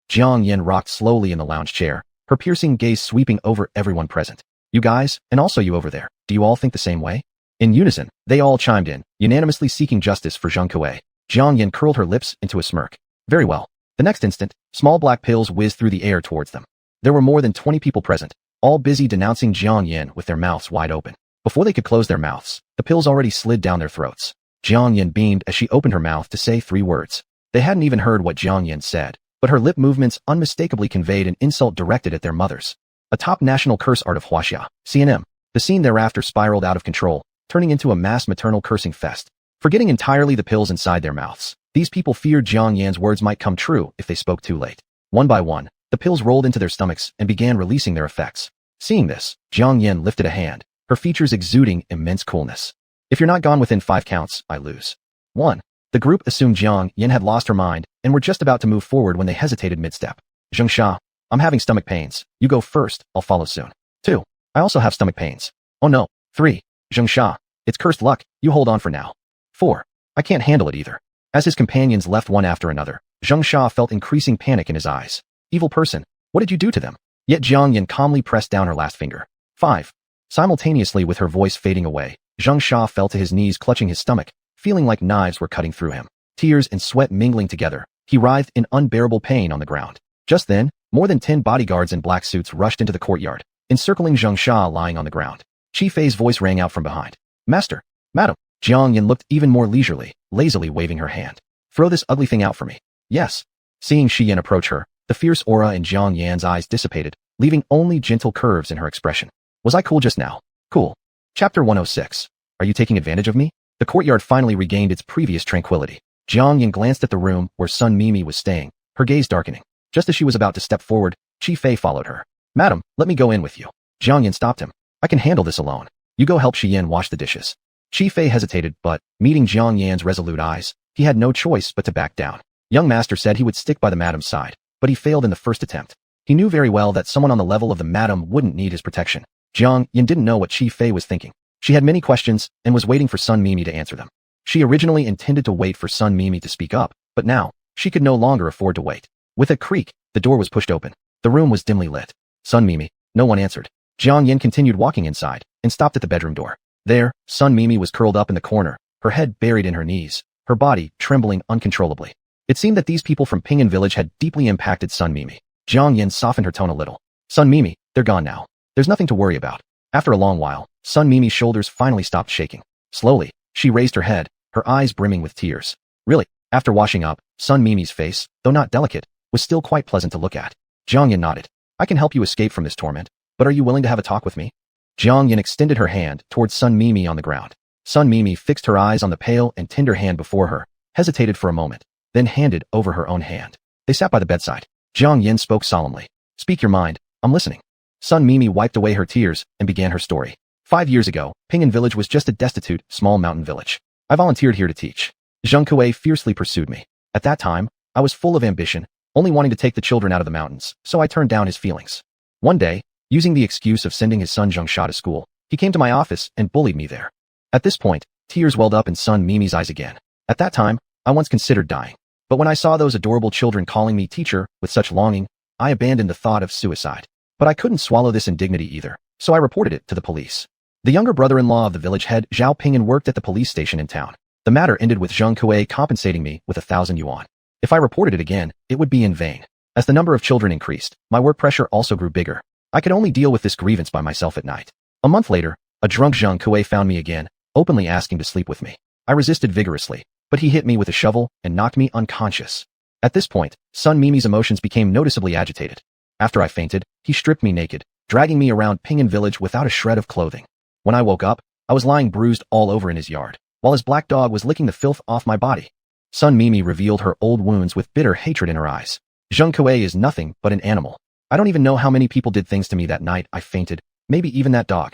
Jiang Yin rocked slowly in the lounge chair, her piercing gaze sweeping over everyone present. "You guys, and also you over there, do you all think the same way?" In unison, they all chimed in, unanimously seeking justice for Zheng Kuei. Jiang Yin curled her lips into a smirk. "Very well." The next instant, small black pills whizzed through the air towards them. There were more than 20 people present, all busy denouncing Jiang Yin with their mouths wide open. Before they could close their mouths, the pills already slid down their throats. Jiang Yin beamed as she opened her mouth to say 3 words. They hadn't even heard what Jiang Yin said, but her lip movements unmistakably conveyed an insult directed at their mothers. A top national curse art of Huaxia, CNM. The scene thereafter spiraled out of control, turning into a mass maternal cursing fest. Forgetting entirely the pills inside their mouths, these people feared Jiang Yan's words might come true if they spoke too late. One by one, the pills rolled into their stomachs and began releasing their effects. Seeing this, Jiang Yan lifted a hand, her features exuding immense coolness. "If you're not gone within 5 counts, I lose." 1. The group assumed Jiang Yan had lost her mind and were just about to move forward when they hesitated mid-step. "Zheng Sha, I'm having stomach pains. You go first, I'll follow soon." 2. I also have stomach pains. "Oh no." 3. Zheng Sha, it's cursed luck, you hold on for now. 4. I can't handle it either. As his companions left one after another, Zheng Sha felt increasing panic in his eyes. "Evil person, what did you do to them?" Yet Jiang Yan calmly pressed down her last finger. 5. Simultaneously with her voice fading away, Zheng Sha fell to his knees clutching his stomach, feeling like knives were cutting through him. Tears and sweat mingling together, he writhed in unbearable pain on the ground. Just then, more than 10 bodyguards in black suits rushed into the courtyard, encircling Zheng Sha lying on the ground. Qi Fei's voice rang out from behind. "Master, madam." Jiang Yan looked even more leisurely, lazily waving her hand. "Throw this ugly thing out for me." "Yes." Seeing Shi Yan approach her, the fierce aura in Jiang Yan's eyes dissipated, leaving only gentle curves in her expression. "Was I cool just now?" "Cool." Chapter 106. Are you taking advantage of me? The courtyard finally regained its previous tranquility. Jiang Yan glanced at the room where Sun Mimi was staying, her gaze darkening. Just as she was about to step forward, Qi Fei followed her. "Madam, let me go in with you." Jiang Yan stopped him. "I can handle this alone. You go help Shi Yan wash the dishes." Qi Fei hesitated, but, meeting Jiang Yan's resolute eyes, he had no choice but to back down. Young master said he would stick by the madam's side, but he failed in the first attempt. He knew very well that someone on the level of the madam wouldn't need his protection. Jiang Yan didn't know what Qi Fei was thinking. She had many questions and was waiting for Sun Mimi to answer them. She originally intended to wait for Sun Mimi to speak up, but now, she could no longer afford to wait. With a creak, the door was pushed open. The room was dimly lit. "Sun Mimi." No one answered. Jiang Yan continued walking inside and stopped at the bedroom door. There, Sun Mimi was curled up in the corner, her head buried in her knees, her body trembling uncontrollably. It seemed that these people from Pingan village had deeply impacted Sun Mimi. Jiang Yan softened her tone a little. "Sun Mimi, they're gone now. There's nothing to worry about." After a long while, Sun Mimi's shoulders finally stopped shaking. Slowly, she raised her head, her eyes brimming with tears. Really, after washing up, Sun Mimi's face, though not delicate, was still quite pleasant to look at. Jiang Yan nodded. "I can help you escape from this torment, but are you willing to have a talk with me?" Jiang Yan extended her hand towards Sun Mimi on the ground. Sun Mimi fixed her eyes on the pale and tender hand before her, hesitated for a moment, then handed over her own hand. They sat by the bedside. Jiang Yan spoke solemnly. "Speak your mind, I'm listening." Sun Mimi wiped away her tears and began her story. 5 years ago, Pingan village was just a destitute, small mountain village. I volunteered here to teach. Zheng Kuei fiercely pursued me. At that time, I was full of ambition, only wanting to take the children out of the mountains, so I turned down his feelings. One day, using the excuse of sending his son Zheng Sha to school, he came to my office and bullied me there. At this point, tears welled up in Sun Mimi's eyes again. At that time, I once considered dying. But when I saw those adorable children calling me teacher with such longing, I abandoned the thought of suicide. But I couldn't swallow this indignity either, so I reported it to the police. The younger brother-in-law of the village head, Zhao Ping'an, worked at the police station in town. The matter ended with Zhang Kuei compensating me with 1,000 yuan. If I reported it again, it would be in vain. As the number of children increased, my work pressure also grew bigger. I could only deal with this grievance by myself at night. A month later, a drunk Zhang Kuei found me again, openly asking to sleep with me. I resisted vigorously, but he hit me with a shovel and knocked me unconscious. At this point, Sun Mimi's emotions became noticeably agitated. After I fainted, he stripped me naked, dragging me around Ping'an village without a shred of clothing. When I woke up, I was lying bruised all over in his yard, while his black dog was licking the filth off my body. Sun Mimi revealed her old wounds with bitter hatred in her eyes. Zhang Kuei is nothing but an animal. I don't even know how many people did things to me that night I fainted, maybe even that dog.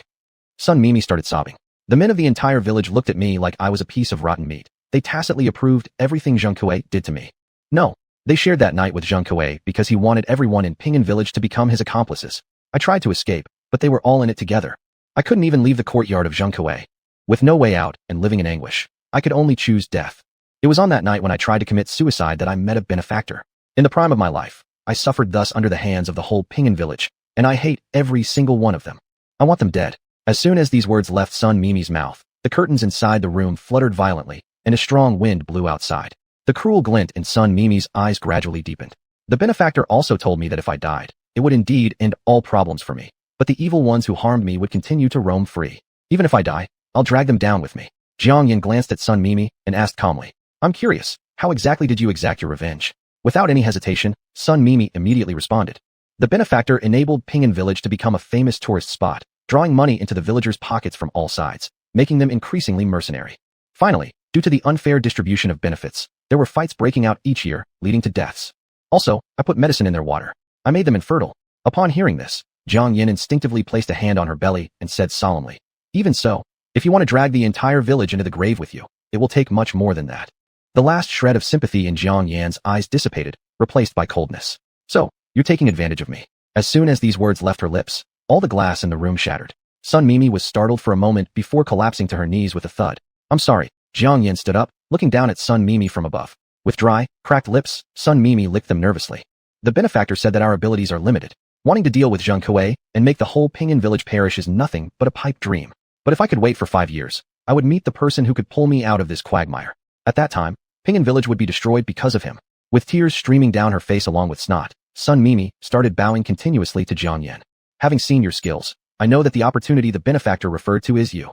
Sun Mimi started sobbing. The men of the entire village looked at me like I was a piece of rotten meat. They tacitly approved everything Zhang Kuei did to me. No, they shared that night with Zhang Kuei because he wanted everyone in Ping'an village to become his accomplices. I tried to escape, but they were all in it together. I couldn't even leave the courtyard of Zhang Kuei. With no way out and living in anguish, I could only choose death. It was on that night when I tried to commit suicide that I met a benefactor. In the prime of my life, I suffered thus under the hands of the whole Ping'an village, and I hate every single one of them. I want them dead. As soon as these words left Sun Mimi's mouth, the curtains inside the room fluttered violently, and a strong wind blew outside. The cruel glint in Sun Mimi's eyes gradually deepened. The benefactor also told me that if I died, it would indeed end all problems for me, but the evil ones who harmed me would continue to roam free. Even if I die, I'll drag them down with me. Jiang Yin glanced at Sun Mimi and asked calmly, I'm curious, how exactly did you exact your revenge? Without any hesitation, Sun Mimi immediately responded. The benefactor enabled Ping'an village to become a famous tourist spot, drawing money into the villagers' pockets from all sides, making them increasingly mercenary. Finally, due to the unfair distribution of benefits, there were fights breaking out each year, leading to deaths. Also, I put medicine in their water. I made them infertile. Upon hearing this, Jiang Yin instinctively placed a hand on her belly and said solemnly, Even so, if you want to drag the entire village into the grave with you, it will take much more than that. The last shred of sympathy in Jiang Yan's eyes dissipated, replaced by coldness. So, you're taking advantage of me. As soon as these words left her lips, all the glass in the room shattered. Sun Mimi was startled for a moment before collapsing to her knees with a thud. I'm sorry. Jiang Yin stood up, looking down at Sun Mimi from above. With dry, cracked lips, Sun Mimi licked them nervously. The benefactor said that our abilities are limited. Wanting to deal with Zhang Kuei and make the whole Ping'an village perish is nothing but a pipe dream. But if I could wait for 5 years, I would meet the person who could pull me out of this quagmire. At that time, Ping'an village would be destroyed because of him. With tears streaming down her face along with snot, Sun Mimi started bowing continuously to Jiang Yan. Having seen your skills, I know that the opportunity the benefactor referred to is you.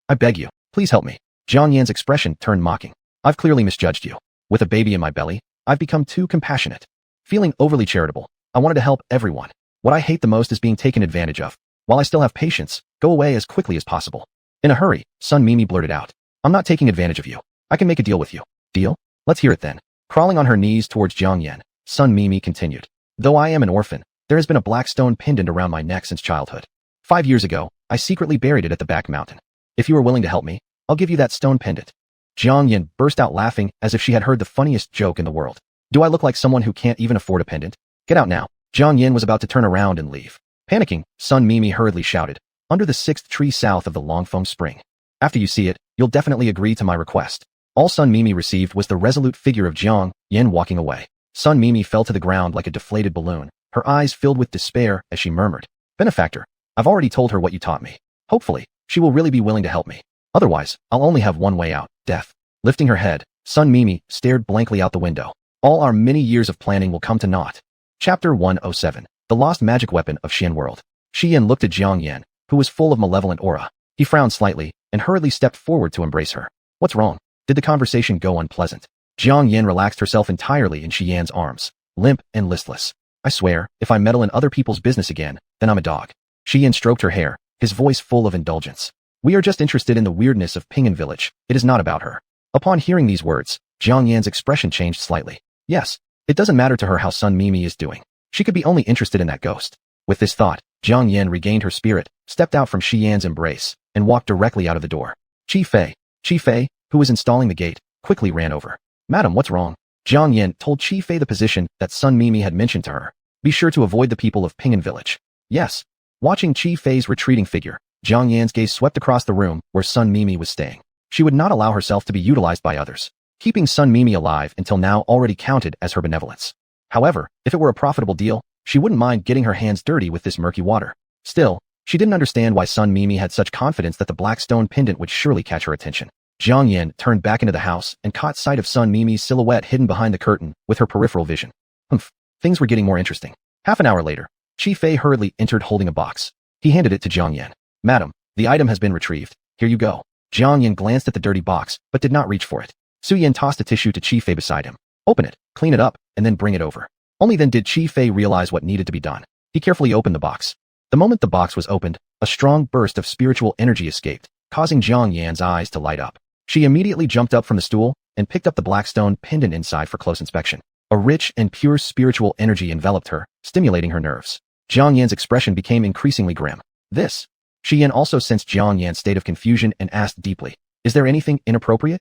I beg you, please help me. Jiang Yan's expression turned mocking. I've clearly misjudged you. With a baby in my belly, I've become too compassionate. Feeling overly charitable, I wanted to help everyone. What I hate the most is being taken advantage of. While I still have patience, go away as quickly as possible. In a hurry, Sun Mimi blurted out. I'm not taking advantage of you. I can make a deal with you. Deal? Let's hear it then. Crawling on her knees towards Jiang Yan, Sun Mimi continued. Though I am an orphan, there has been a black stone pendant around my neck since childhood. 5 years ago, I secretly buried it at the back mountain. If you are willing to help me, I'll give you that stone pendant. Jiang Yan burst out laughing as if she had heard the funniest joke in the world. Do I look like someone who can't even afford a pendant? Get out now. Jiang Yan was about to turn around and leave. Panicking, Sun Mimi hurriedly shouted, under the 6th tree south of the Longfeng Spring. After you see it, you'll definitely agree to my request. All Sun Mimi received was the resolute figure of Jiang Yan walking away. Sun Mimi fell to the ground like a deflated balloon, her eyes filled with despair as she murmured, Benefactor, I've already told her what you taught me. Hopefully, she will really be willing to help me. Otherwise, I'll only have one way out, death. Lifting her head, Sun Mimi stared blankly out the window. All our many years of planning will come to naught. Chapter 107. The Lost Magic Weapon of Xian World. Shi Yan looked at Jiang Yan, who was full of malevolent aura. He frowned slightly and hurriedly stepped forward to embrace her. What's wrong? Did the conversation go unpleasant? Jiang Yan relaxed herself entirely in Shi Yan's arms, limp and listless. I swear, if I meddle in other people's business again, then I'm a dog. Shi Yan stroked her hair, his voice full of indulgence. We are just interested in the weirdness of Ping'an village. It is not about her. Upon hearing these words, Jiang Yan's expression changed slightly. Yes, it doesn't matter to her how Sun Mimi is doing. She could be only interested in that ghost. With this thought, Jiang Yan regained her spirit, stepped out from Shi Yan's embrace, and walked directly out of the door. Chi Fei, who was installing the gate, quickly ran over. Madam, what's wrong? Jiang Yan told Chi Fei the position that Sun Mimi had mentioned to her. Be sure to avoid the people of Ping'an village. Yes. Watching Chi Fei's retreating figure, Jiang Yan's gaze swept across the room where Sun Mimi was staying. She would not allow herself to be utilized by others. Keeping Sun Mimi alive until now already counted as her benevolence. However, if it were a profitable deal, She wouldn't mind getting her hands dirty with this murky water. Still, she didn't understand why Sun Mimi had such confidence that the black stone pendant would surely catch her attention. Jiang Yan turned back into the house and caught sight of Sun Mimi's silhouette hidden behind the curtain with her peripheral vision. Things were getting more interesting. Half an hour later, Qi Fei hurriedly entered holding a box. He handed it to Jiang Yan. Madam, the item has been retrieved. Here you go. Jiang Yan glanced at the dirty box, but did not reach for it. Su Yan tossed a tissue to Qi Fei beside him. Open it, clean it up, and then bring it over. Only then did Qi Fei realize what needed to be done. He carefully opened the box. The moment the box was opened, a strong burst of spiritual energy escaped, causing Jiang Yan's eyes to light up. She immediately jumped up from the stool and picked up the black stone pendant inside for close inspection. A rich and pure spiritual energy enveloped her, stimulating her nerves. Jiang Yan's expression became increasingly grim. This. Shi Yan also sensed Jiang Yan's state of confusion and asked deeply, "Is there anything inappropriate?"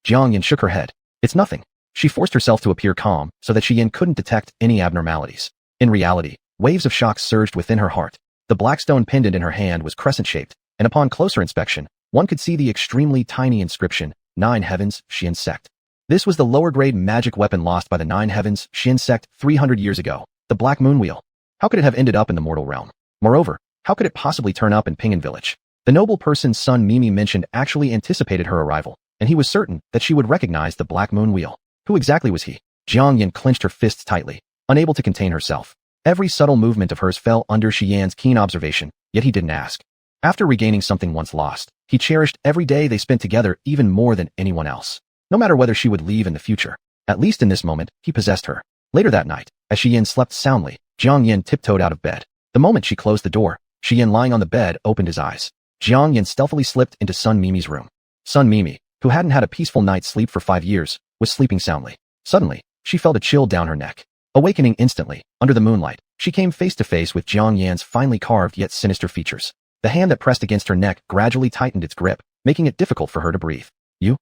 Jiang Yan shook her head. "It's nothing." She forced herself to appear calm so that Shi Yan couldn't detect any abnormalities. In reality, waves of shock surged within her heart. The black stone pendant in her hand was crescent-shaped, and upon closer inspection, one could see the extremely tiny inscription, 9 Heavens, Xian Sect. This was the lower-grade magic weapon lost by the 9 Heavens, Xian Sect 300 years ago, the Black Moon Wheel. How could it have ended up in the mortal realm? Moreover, how could it possibly turn up in Pingan Village? The noble person Sun Mimi mentioned actually anticipated her arrival, and he was certain that she would recognize the Black Moon Wheel. Who exactly was he? Jiang Yan clenched her fists tightly, unable to contain herself. Every subtle movement of hers fell under Shi Yan's keen observation, yet he didn't ask. After regaining something once lost, he cherished every day they spent together even more than anyone else. No matter whether she would leave in the future, at least in this moment, he possessed her. Later that night, as Shi Yan slept soundly, Jiang Yan tiptoed out of bed. The moment she closed the door, Shi Yan lying on the bed opened his eyes. Jiang Yan stealthily slipped into Sun Mimi's room. Sun Mimi, who hadn't had a peaceful night's sleep for 5 years, was sleeping soundly. Suddenly, she felt a chill down her neck. Awakening instantly, under the moonlight, she came face to face with Jiang Yan's finely carved yet sinister features. The hand that pressed against her neck gradually tightened its grip, making it difficult for her to breathe. "You?"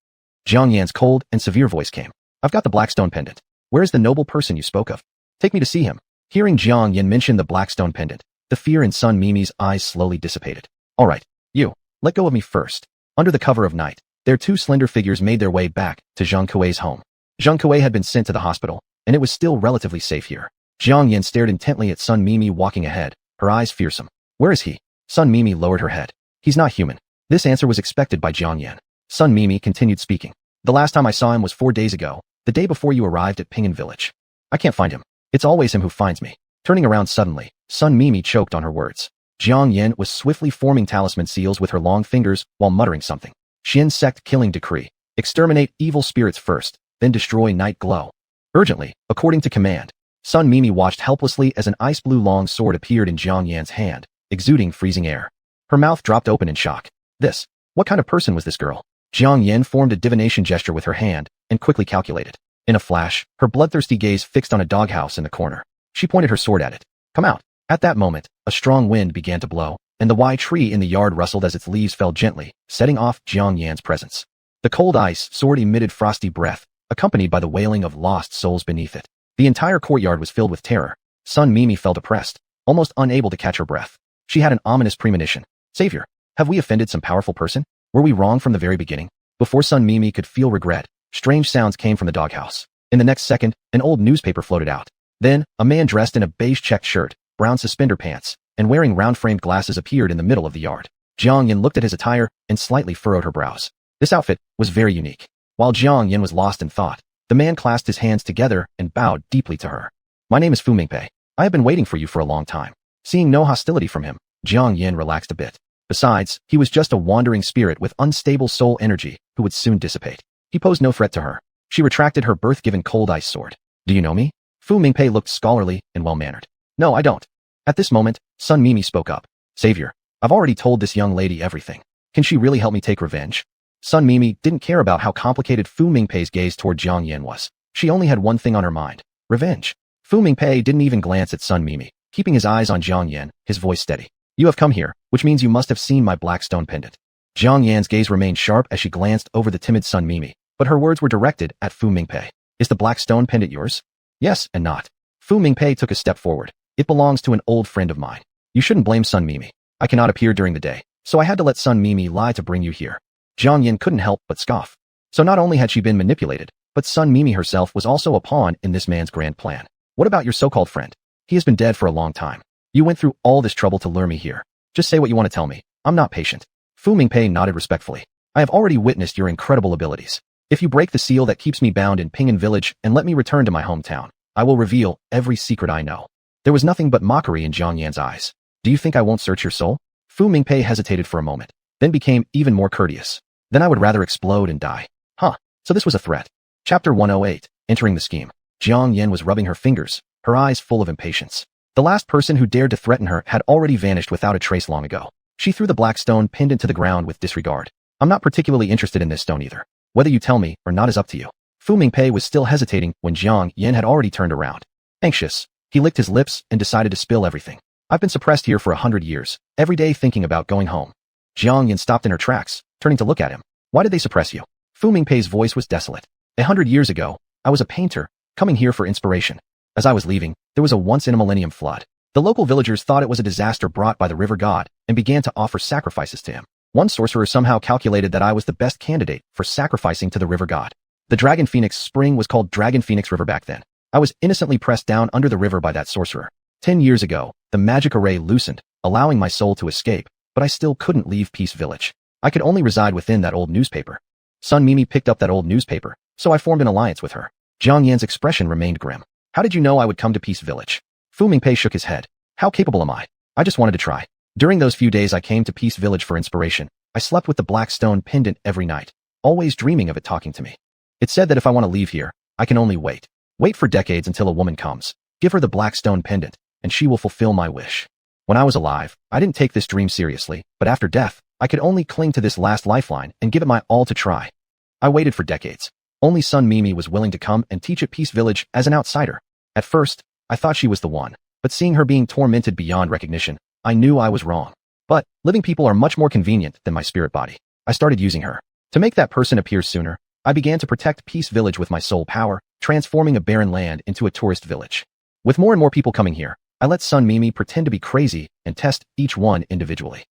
Jiang Yan's cold and severe voice came. "I've got the Blackstone pendant. Where is the noble person you spoke of? Take me to see him." Hearing Jiang Yan mention the Blackstone pendant, the fear in Sun Mimi's eyes slowly dissipated. "All right, you, let go of me first." Under the cover of night, their two slender figures made their way back to Zhang Kuei's home. Zhang Kuei had been sent to the hospital, and it was still relatively safe here. Jiang Yan stared intently at Sun Mimi walking ahead, her eyes fearsome. "Where is he?" Sun Mimi lowered her head. "He's not human." This answer was expected by Jiang Yan. Sun Mimi continued speaking. "The last time I saw him was 4 days ago, the day before you arrived at Pingan Village. I can't find him. It's always him who finds me." Turning around suddenly, Sun Mimi choked on her words. Jiang Yan was swiftly forming talisman seals with her long fingers while muttering something. "Xian Sect Killing Decree. Exterminate evil spirits first, then destroy Night Glow. Urgently, according to command." Sun Mimi watched helplessly as an ice blue long sword appeared in Jiang Yan's hand, exuding freezing air. Her mouth dropped open in shock. What kind of person was this girl? Jiang Yan formed a divination gesture with her hand and quickly calculated. In a flash, her bloodthirsty gaze fixed on a doghouse in the corner. She pointed her sword at it. "Come out." At that moment, a strong wind began to blow, and the wide tree in the yard rustled as its leaves fell gently, setting off Jiang Yan's presence. The cold ice sword emitted frosty breath, accompanied by the wailing of lost souls beneath it. The entire courtyard was filled with terror. Sun Mimi felt oppressed, almost unable to catch her breath. She had an ominous premonition. "Savior, have we offended some powerful person? Were we wrong from the very beginning?" Before Sun Mimi could feel regret, strange sounds came from the doghouse. In the next second, an old newspaper floated out. Then, a man dressed in a beige checked shirt, brown suspender pants, and wearing round-framed glasses appeared in the middle of the yard. Jiang Yan looked at his attire and slightly furrowed her brows. This outfit was very unique. While Jiang Yan was lost in thought, the man clasped his hands together and bowed deeply to her. "My name is Fu Mingpei. I have been waiting for you for a long time." Seeing no hostility from him, Jiang Yan relaxed a bit. Besides, he was just a wandering spirit with unstable soul energy who would soon dissipate. He posed no threat to her. She retracted her birth-given cold ice sword. "Do you know me?" Fu Mingpei looked scholarly and well-mannered. "No, I don't." At this moment, Sun Mimi spoke up. "Savior, I've already told this young lady everything. Can she really help me take revenge?" Sun Mimi didn't care about how complicated Fu Mingpei's gaze toward Jiang Yan was. She only had one thing on her mind: revenge. Fu Mingpei didn't even glance at Sun Mimi, keeping his eyes on Jiang Yan, his voice steady. "You have come here, which means you must have seen my black stone pendant." Jiang Yan's gaze remained sharp as she glanced over the timid Sun Mimi, but her words were directed at Fu Mingpei. "Is the black stone pendant yours?" "Yes and not." Fu Mingpei took a step forward. "It belongs to an old friend of mine. You shouldn't blame Sun Mimi. I cannot appear during the day, so I had to let Sun Mimi lie to bring you here." Jiang Yan couldn't help but scoff. So not only had she been manipulated, but Sun Mimi herself was also a pawn in this man's grand plan. "What about your so-called friend?" He has been dead for a long time. You went through all this trouble to lure me here. Just say what you want to tell me. I'm not patient. Fu Mingpei nodded respectfully. I have already witnessed your incredible abilities. If you break the seal that keeps me bound in Ping'an Village and let me return to my hometown, I will reveal every secret I know. There was nothing but mockery in Jiang Yan's eyes. Do you think I won't search your soul? Fu Mingpei hesitated for a moment, then became even more courteous. Then I would rather explode and die. Huh, so this was a threat. Chapter 108, Entering the Scheme. Jiang Yan was rubbing her fingers, her eyes full of impatience. The last person who dared to threaten her had already vanished without a trace long ago. She threw the black stone pendant to the ground with disregard. I'm not particularly interested in this stone either. Whether you tell me or not is up to you. Fu Mingpei was still hesitating when Jiang Yan had already turned around. Anxious, he licked his lips and decided to spill everything. I've been suppressed here for 100 years, every day thinking about going home. Jiang Yan stopped in her tracks, turning to look at him. Why did they suppress you? Fu Mingpei's voice was desolate. 100 years ago, I was a painter, coming here for inspiration. As I was leaving, there was a once-in-a-millennium flood. The local villagers thought it was a disaster brought by the river god and began to offer sacrifices to him. One sorcerer somehow calculated that I was the best candidate for sacrificing to the river god. The Dragon Phoenix spring was called Dragon Phoenix River back then. I was innocently pressed down under the river by that sorcerer. 10 years ago, the magic array loosened, allowing my soul to escape, but I still couldn't leave Peace Village. I could only reside within that old newspaper. Sun Mimi picked up that old newspaper, so I formed an alliance with her. Jiang Yan's expression remained grim. How did you know I would come to Peace Village? Fu Mingpei shook his head. How capable am I? I just wanted to try. During those few days I came to Peace Village for inspiration. I slept with the black stone pendant every night, always dreaming of it talking to me. It said that if I want to leave here, I can only wait. Wait for decades until a woman comes. Give her the black stone pendant, and she will fulfill my wish. When I was alive, I didn't take this dream seriously, but after death, I could only cling to this last lifeline and give it my all to try. I waited for decades. Only Sun Mimi was willing to come and teach at Peace Village as an outsider. At first, I thought she was the one, but seeing her being tormented beyond recognition, I knew I was wrong. But living people are much more convenient than my spirit body. I started using her. To make that person appear sooner, I began to protect Peace Village with my soul power, transforming a barren land into a tourist village. With more and more people coming here, I let Sun Mimi pretend to be crazy and test each one individually.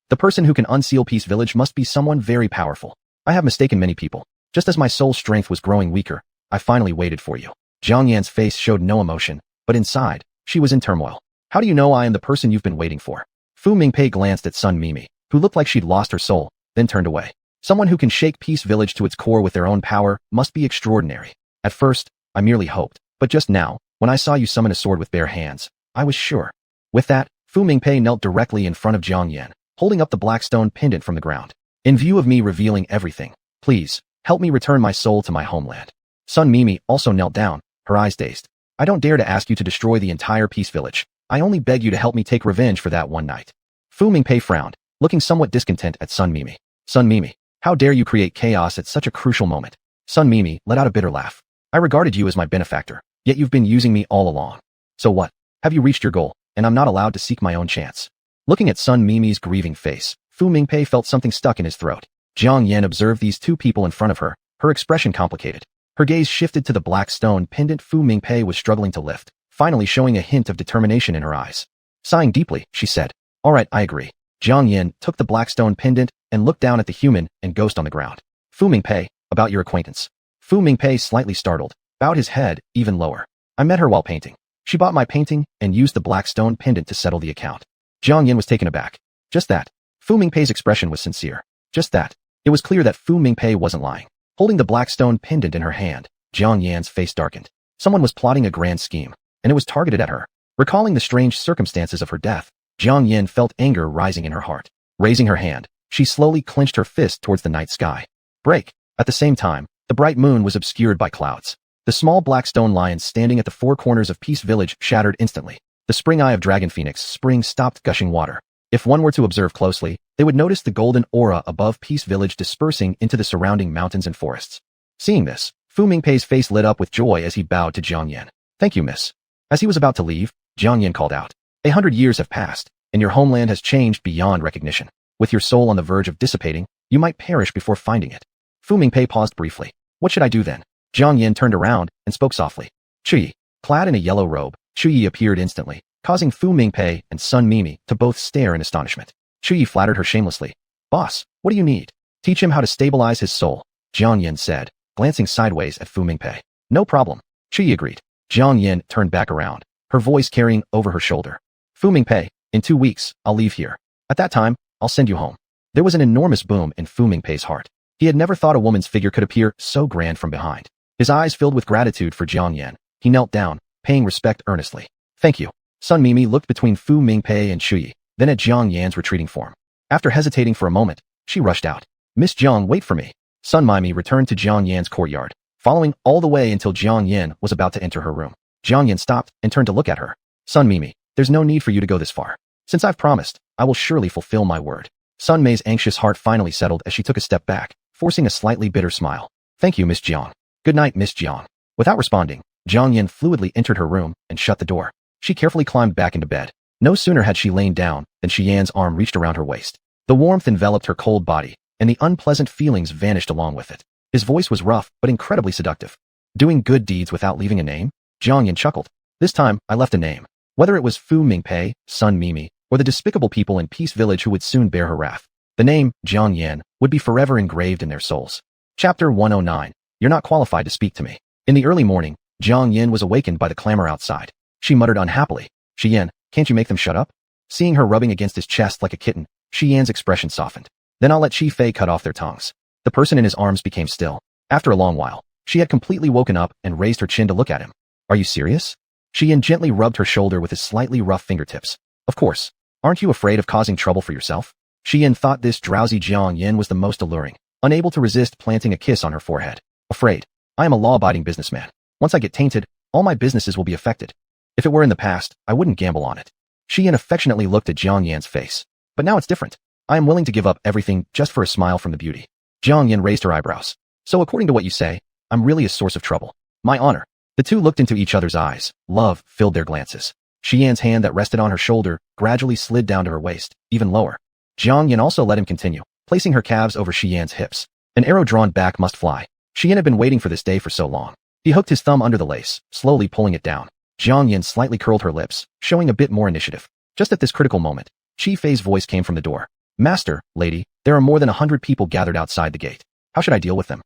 The person who can unseal Peace Village must be someone very powerful. I have mistaken many people. Just as my soul strength was growing weaker, I finally waited for you. Jiang Yan's face showed no emotion, but inside, she was in turmoil. How do you know I am the person you've been waiting for? Fu Mingpei glanced at Sun Mimi, who looked like she'd lost her soul, then turned away. Someone who can shake Peace Village to its core with their own power must be extraordinary. At first, I merely hoped, but just now, when I saw you summon a sword with bare hands, I was sure. With that, Fu Mingpei knelt directly in front of Jiang Yan, holding up the black stone pendant from the ground. In view of me revealing everything, please, help me return my soul to my homeland. Sun Mimi also knelt down, her eyes dazed. I don't dare to ask you to destroy the entire Peace Village. I only beg you to help me take revenge for that one night. Fu Mingpei frowned, looking somewhat discontent at Sun Mimi. Sun Mimi, how dare you create chaos at such a crucial moment? Sun Mimi let out a bitter laugh. I regarded you as my benefactor, yet you've been using me all along. So what? Have you reached your goal, and I'm not allowed to seek my own chance? Looking at Sun Mimi's grieving face, Fu Mingpei felt something stuck in his throat. Jiang Yan observed these two people in front of her, her expression complicated. Her gaze shifted to the black stone pendant Fu Mingpei was struggling to lift, finally showing a hint of determination in her eyes. Sighing deeply, she said, all right, I agree. Jiang Yan took the black stone pendant and looked down at the human and ghost on the ground. Fu Mingpei, about your acquaintance. Fu Mingpei, slightly startled, bowed his head even lower. I met her while painting. She bought my painting and used the black stone pendant to settle the account. Jiang Yan was taken aback. Just that. Fu Mingpei's expression was sincere. Just that. It was clear that Fu Mingpei wasn't lying. Holding the black stone pendant in her hand, Jiang Yan's face darkened. Someone was plotting a grand scheme, and it was targeted at her. Recalling the strange circumstances of her death, Jiang Yan felt anger rising in her heart. Raising her hand, she slowly clenched her fist towards the night sky. Break. At the same time, the bright moon was obscured by clouds. The small black stone lions standing at the four corners of Peace Village shattered instantly. The spring eye of Dragon Phoenix spring stopped gushing water. If one were to observe closely, they would notice the golden aura above Peace Village dispersing into the surrounding mountains and forests. Seeing this, Fu Mingpei's face lit up with joy as he bowed to Jiang Yan. Thank you, miss. As he was about to leave, Jiang Yan called out. 100 years have passed, and your homeland has changed beyond recognition. With your soul on the verge of dissipating, you might perish before finding it. Fu Mingpei paused briefly. What should I do then? Jiang Yan turned around and spoke softly. Chuyi. Clad in a yellow robe, Chuyi appeared instantly, causing Fu Mingpei and Sun Mimi to both stare in astonishment. Chuyi flattered her shamelessly. Boss, what do you need? Teach him how to stabilize his soul, Jiang Yan said, glancing sideways at Fu Mingpei. No problem. Chuyi agreed. Jiang Yan turned back around, her voice carrying over her shoulder. Fu Mingpei, in 2 weeks, I'll leave here. At that time, I'll send you home. There was an enormous boom in Fu Mingpei's heart. He had never thought a woman's figure could appear so grand from behind. His eyes filled with gratitude for Jiang Yan. He knelt down, paying respect earnestly. Thank you. Sun Mimi looked between Fu Mingpei and Shuyi, then at Jiang Yan's retreating form. After hesitating for a moment, she rushed out. Miss Jiang, wait for me. Sun Mimi returned to Jiang Yan's courtyard, following all the way until Jiang Yan was about to enter her room. Jiang Yan stopped and turned to look at her. Sun Mimi, there's no need for you to go this far. Since I've promised, I will surely fulfill my word. Sun Mei's anxious heart finally settled as she took a step back, forcing a slightly bitter smile. Thank you, Miss Jiang. Good night, Miss Jiang. Without responding, Jiang Yan fluidly entered her room and shut the door. She carefully climbed back into bed. No sooner had she lain down than Shi Yan's arm reached around her waist. The warmth enveloped her cold body, and the unpleasant feelings vanished along with it. His voice was rough but incredibly seductive. Doing good deeds without leaving a name? Jiang Yan chuckled. This time, I left a name. Whether it was Fu Mingpei, Sun Mimi, or the despicable people in Peace Village who would soon bear her wrath, the name, Jiang Yan, would be forever engraved in their souls. Chapter 109. You're not qualified to speak to me. In the early morning, Jiang Yan was awakened by the clamor outside. She muttered unhappily. Shi Yan, can't you make them shut up? Seeing her rubbing against his chest like a kitten, Shi Yan's expression softened. Then I'll let Chi Fei cut off their tongues. The person in his arms became still. After a long while, she had completely woken up and raised her chin to look at him. Are you serious? Shi Yan gently rubbed her shoulder with his slightly rough fingertips. Of course. Aren't you afraid of causing trouble for yourself? Shi Yan thought this drowsy Jiang Yan was the most alluring, unable to resist planting a kiss on her forehead. Afraid. I am a law-abiding businessman. Once I get tainted, all my businesses will be affected. If it were in the past, I wouldn't gamble on it. Shi Yan affectionately looked at Jiang Yan's face. But now it's different. I am willing to give up everything just for a smile from the beauty. Jiang Yan raised her eyebrows. So according to what you say, I'm really a source of trouble. My honor. The two looked into each other's eyes. Love filled their glances. Shi Yan's hand that rested on her shoulder gradually slid down to her waist, even lower. Jiang Yan also let him continue, placing her calves over Shi Yan's hips. An arrow drawn back must fly. Shi Yan had been waiting for this day for so long. He hooked his thumb under the lace, slowly pulling it down. Jiang Yan slightly curled her lips, showing a bit more initiative. Just at this critical moment, Chi Fei's voice came from the door. Master, lady, there are more than 100 people gathered outside the gate. How should I deal with them?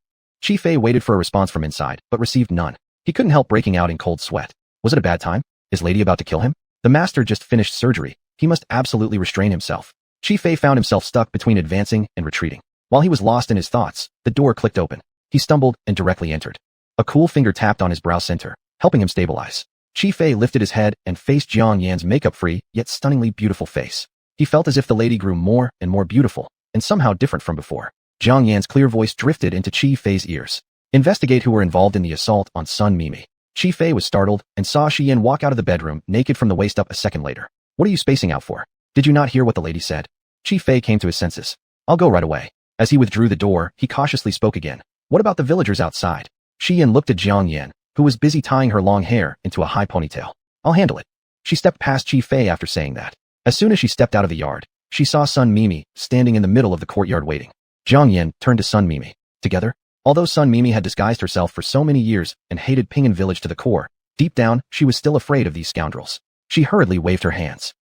Chi Fei waited for a response from inside, but received none. He couldn't help breaking out in cold sweat. Was it a bad time? Is lady about to kill him? The master just finished surgery. He must absolutely restrain himself. Chi Fei found himself stuck between advancing and retreating. While he was lost in his thoughts, the door clicked open. He stumbled and directly entered. A cool finger tapped on his brow center, helping him stabilize. Chi Fei lifted his head and faced Jiang Yan's makeup-free, yet stunningly beautiful face. He felt as if the lady grew more and more beautiful, and somehow different from before. Jiang Yan's clear voice drifted into Chi Fei's ears. Investigate who were involved in the assault on Sun Mimi. Chi Fei was startled and saw Shi Yan walk out of the bedroom naked from the waist up a second later. What are you spacing out for? Did you not hear what the lady said? Chi Fei came to his senses. I'll go right away. As he withdrew the door, he cautiously spoke again. What about the villagers outside? Shi Yan looked at Jiang Yan, who was busy tying her long hair into a high ponytail. I'll handle it. She stepped past Chi Fei after saying that. As soon as she stepped out of the yard, she saw Sun Mimi standing in the middle of the courtyard waiting. Jiang Yan turned to Sun Mimi. Together? Although Sun Mimi had disguised herself for so many years and hated Pingan village to the core, deep down, she was still afraid of these scoundrels. She hurriedly waved her hands.